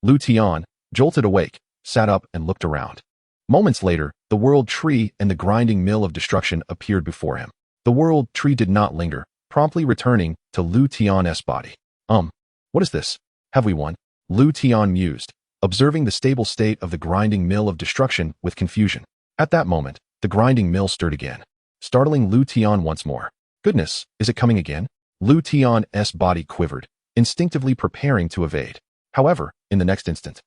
Liutian, jolted awake, sat up and looked around. Moments later, the World Tree and the grinding mill of destruction appeared before him. The World Tree did not linger, promptly returning to Liutian's body. What is this? Have we won? Liutian mused, observing the stable state of the grinding mill of destruction with confusion. At that moment, the grinding mill stirred again, startling Liutian once more. Goodness, is it coming again? Liutian's body quivered, instinctively preparing to evade. However, in the next instant,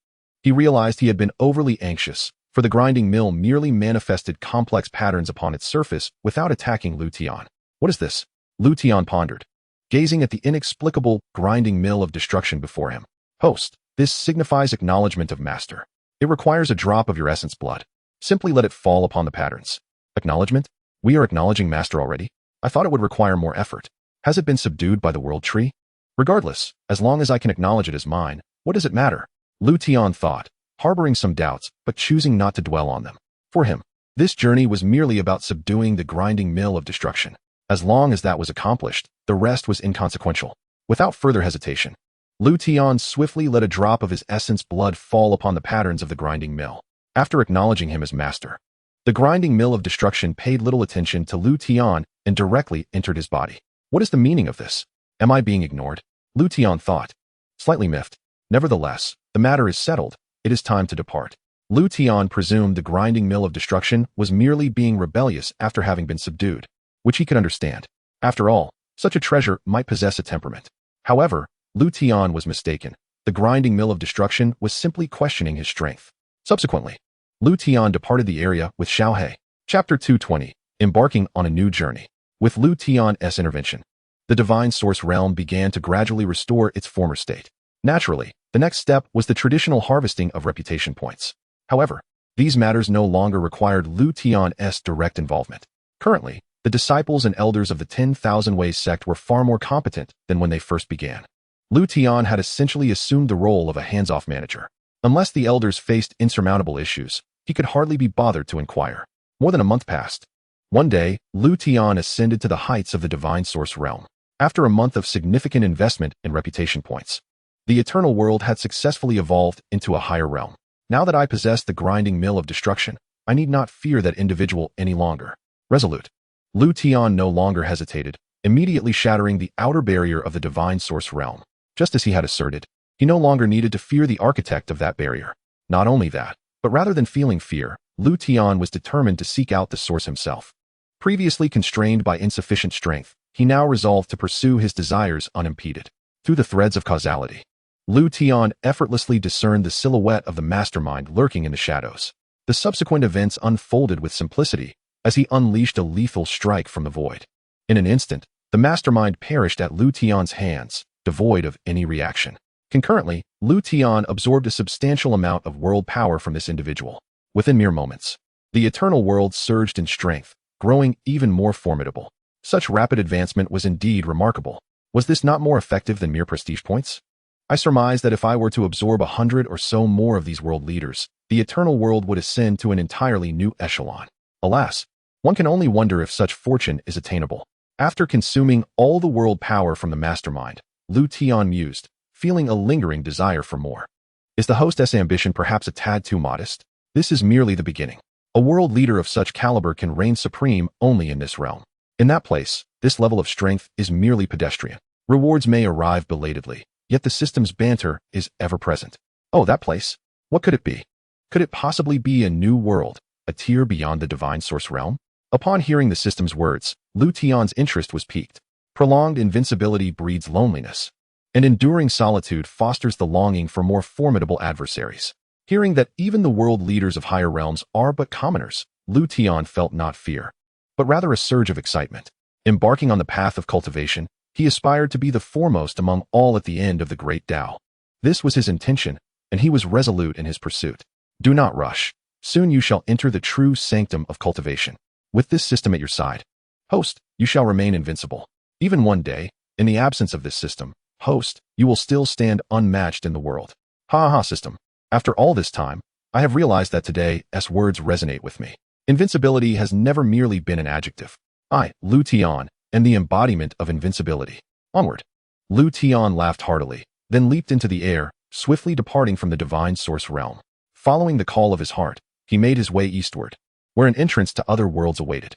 he realized he had been overly anxious, for the grinding mill merely manifested complex patterns upon its surface without attacking Liutian. What is this? Liutian pondered, gazing at the inexplicable grinding mill of destruction before him. Host, this signifies acknowledgement of master. It requires a drop of your essence blood. Simply let it fall upon the patterns. Acknowledgement? We are acknowledging master already? I thought it would require more effort. Has it been subdued by the World Tree? Regardless, as long as I can acknowledge it as mine, what does it matter? Liutian thought, harboring some doubts, but choosing not to dwell on them. For him, this journey was merely about subduing the grinding mill of destruction. As long as that was accomplished, the rest was inconsequential. Without further hesitation, Liutian swiftly let a drop of his essence blood fall upon the patterns of the grinding mill. After acknowledging him as master, the grinding mill of destruction paid little attention to Liutian and directly entered his body. What is the meaning of this? Am I being ignored? Liutian thought, slightly miffed. Nevertheless, the matter is settled. It is time to depart. Liutian presumed the grinding mill of destruction was merely being rebellious after having been subdued, which he could understand. After all, such a treasure might possess a temperament. However, Liutian was mistaken. The grinding mill of destruction was simply questioning his strength. Subsequently, Liutian departed the area with Xiao Hei. Chapter 220, Embarking on a New Journey. With Liutian's intervention, the divine source realm began to gradually restore its former state. Naturally, the next step was the traditional harvesting of reputation points. However, these matters no longer required Liutian's direct involvement. Currently, the disciples and elders of the 10,000 Ways sect were far more competent than when they first began. Liutian had essentially assumed the role of a hands-off manager. Unless the elders faced insurmountable issues, he could hardly be bothered to inquire. More than a month passed. One day, Liutian ascended to the heights of the divine source realm. After a month of significant investment in reputation points, the eternal world had successfully evolved into a higher realm. Now that I possess the grinding mill of destruction, I need not fear that individual any longer. Resolute, Liutian no longer hesitated, immediately shattering the outer barrier of the divine source realm. Just as he had asserted, he no longer needed to fear the architect of that barrier. Not only that, but rather than feeling fear, Liutian was determined to seek out the source himself. Previously constrained by insufficient strength, he now resolved to pursue his desires unimpeded. Through the threads of causality, Liutian effortlessly discerned the silhouette of the mastermind lurking in the shadows. The subsequent events unfolded with simplicity as he unleashed a lethal strike from the void. In an instant, the mastermind perished at Liutian's hands, devoid of any reaction. Concurrently, Liutian absorbed a substantial amount of world power from this individual. Within mere moments, the eternal world surged in strength, growing even more formidable. Such rapid advancement was indeed remarkable. Was this not more effective than mere prestige points? I surmise that if I were to absorb 100 or so more of these world leaders, the eternal world would ascend to an entirely new echelon. Alas, one can only wonder if such fortune is attainable. After consuming all the world power from the mastermind, Liutian mused, feeling a lingering desire for more. Is the hostess' ambition perhaps a tad too modest? This is merely the beginning. A world leader of such caliber can reign supreme only in this realm. In that place, this level of strength is merely pedestrian. Rewards may arrive belatedly, yet the system's banter is ever present. Oh, that place? What could it be? Could it possibly be a new world, a tier beyond the divine source realm? Upon hearing the system's words, Liutian's interest was piqued. Prolonged invincibility breeds loneliness, and enduring solitude fosters the longing for more formidable adversaries. Hearing that even the world leaders of higher realms are but commoners, Liutian felt not fear, but rather a surge of excitement. Embarking on the path of cultivation, he aspired to be the foremost among all at the end of the great Tao. This was his intention, and he was resolute in his pursuit. Do not rush. Soon you shall enter the true sanctum of cultivation. With this system at your side, host, you shall remain invincible. Even one day, in the absence of this system, host, you will still stand unmatched in the world. Ha ha system. After all this time, I have realized that today's words resonate with me. Invincibility has never merely been an adjective. I, Liutian, am the embodiment of invincibility. Onward. Liutian laughed heartily, then leaped into the air, swiftly departing from the divine source realm. Following the call of his heart, he made his way eastward, where an entrance to other worlds awaited.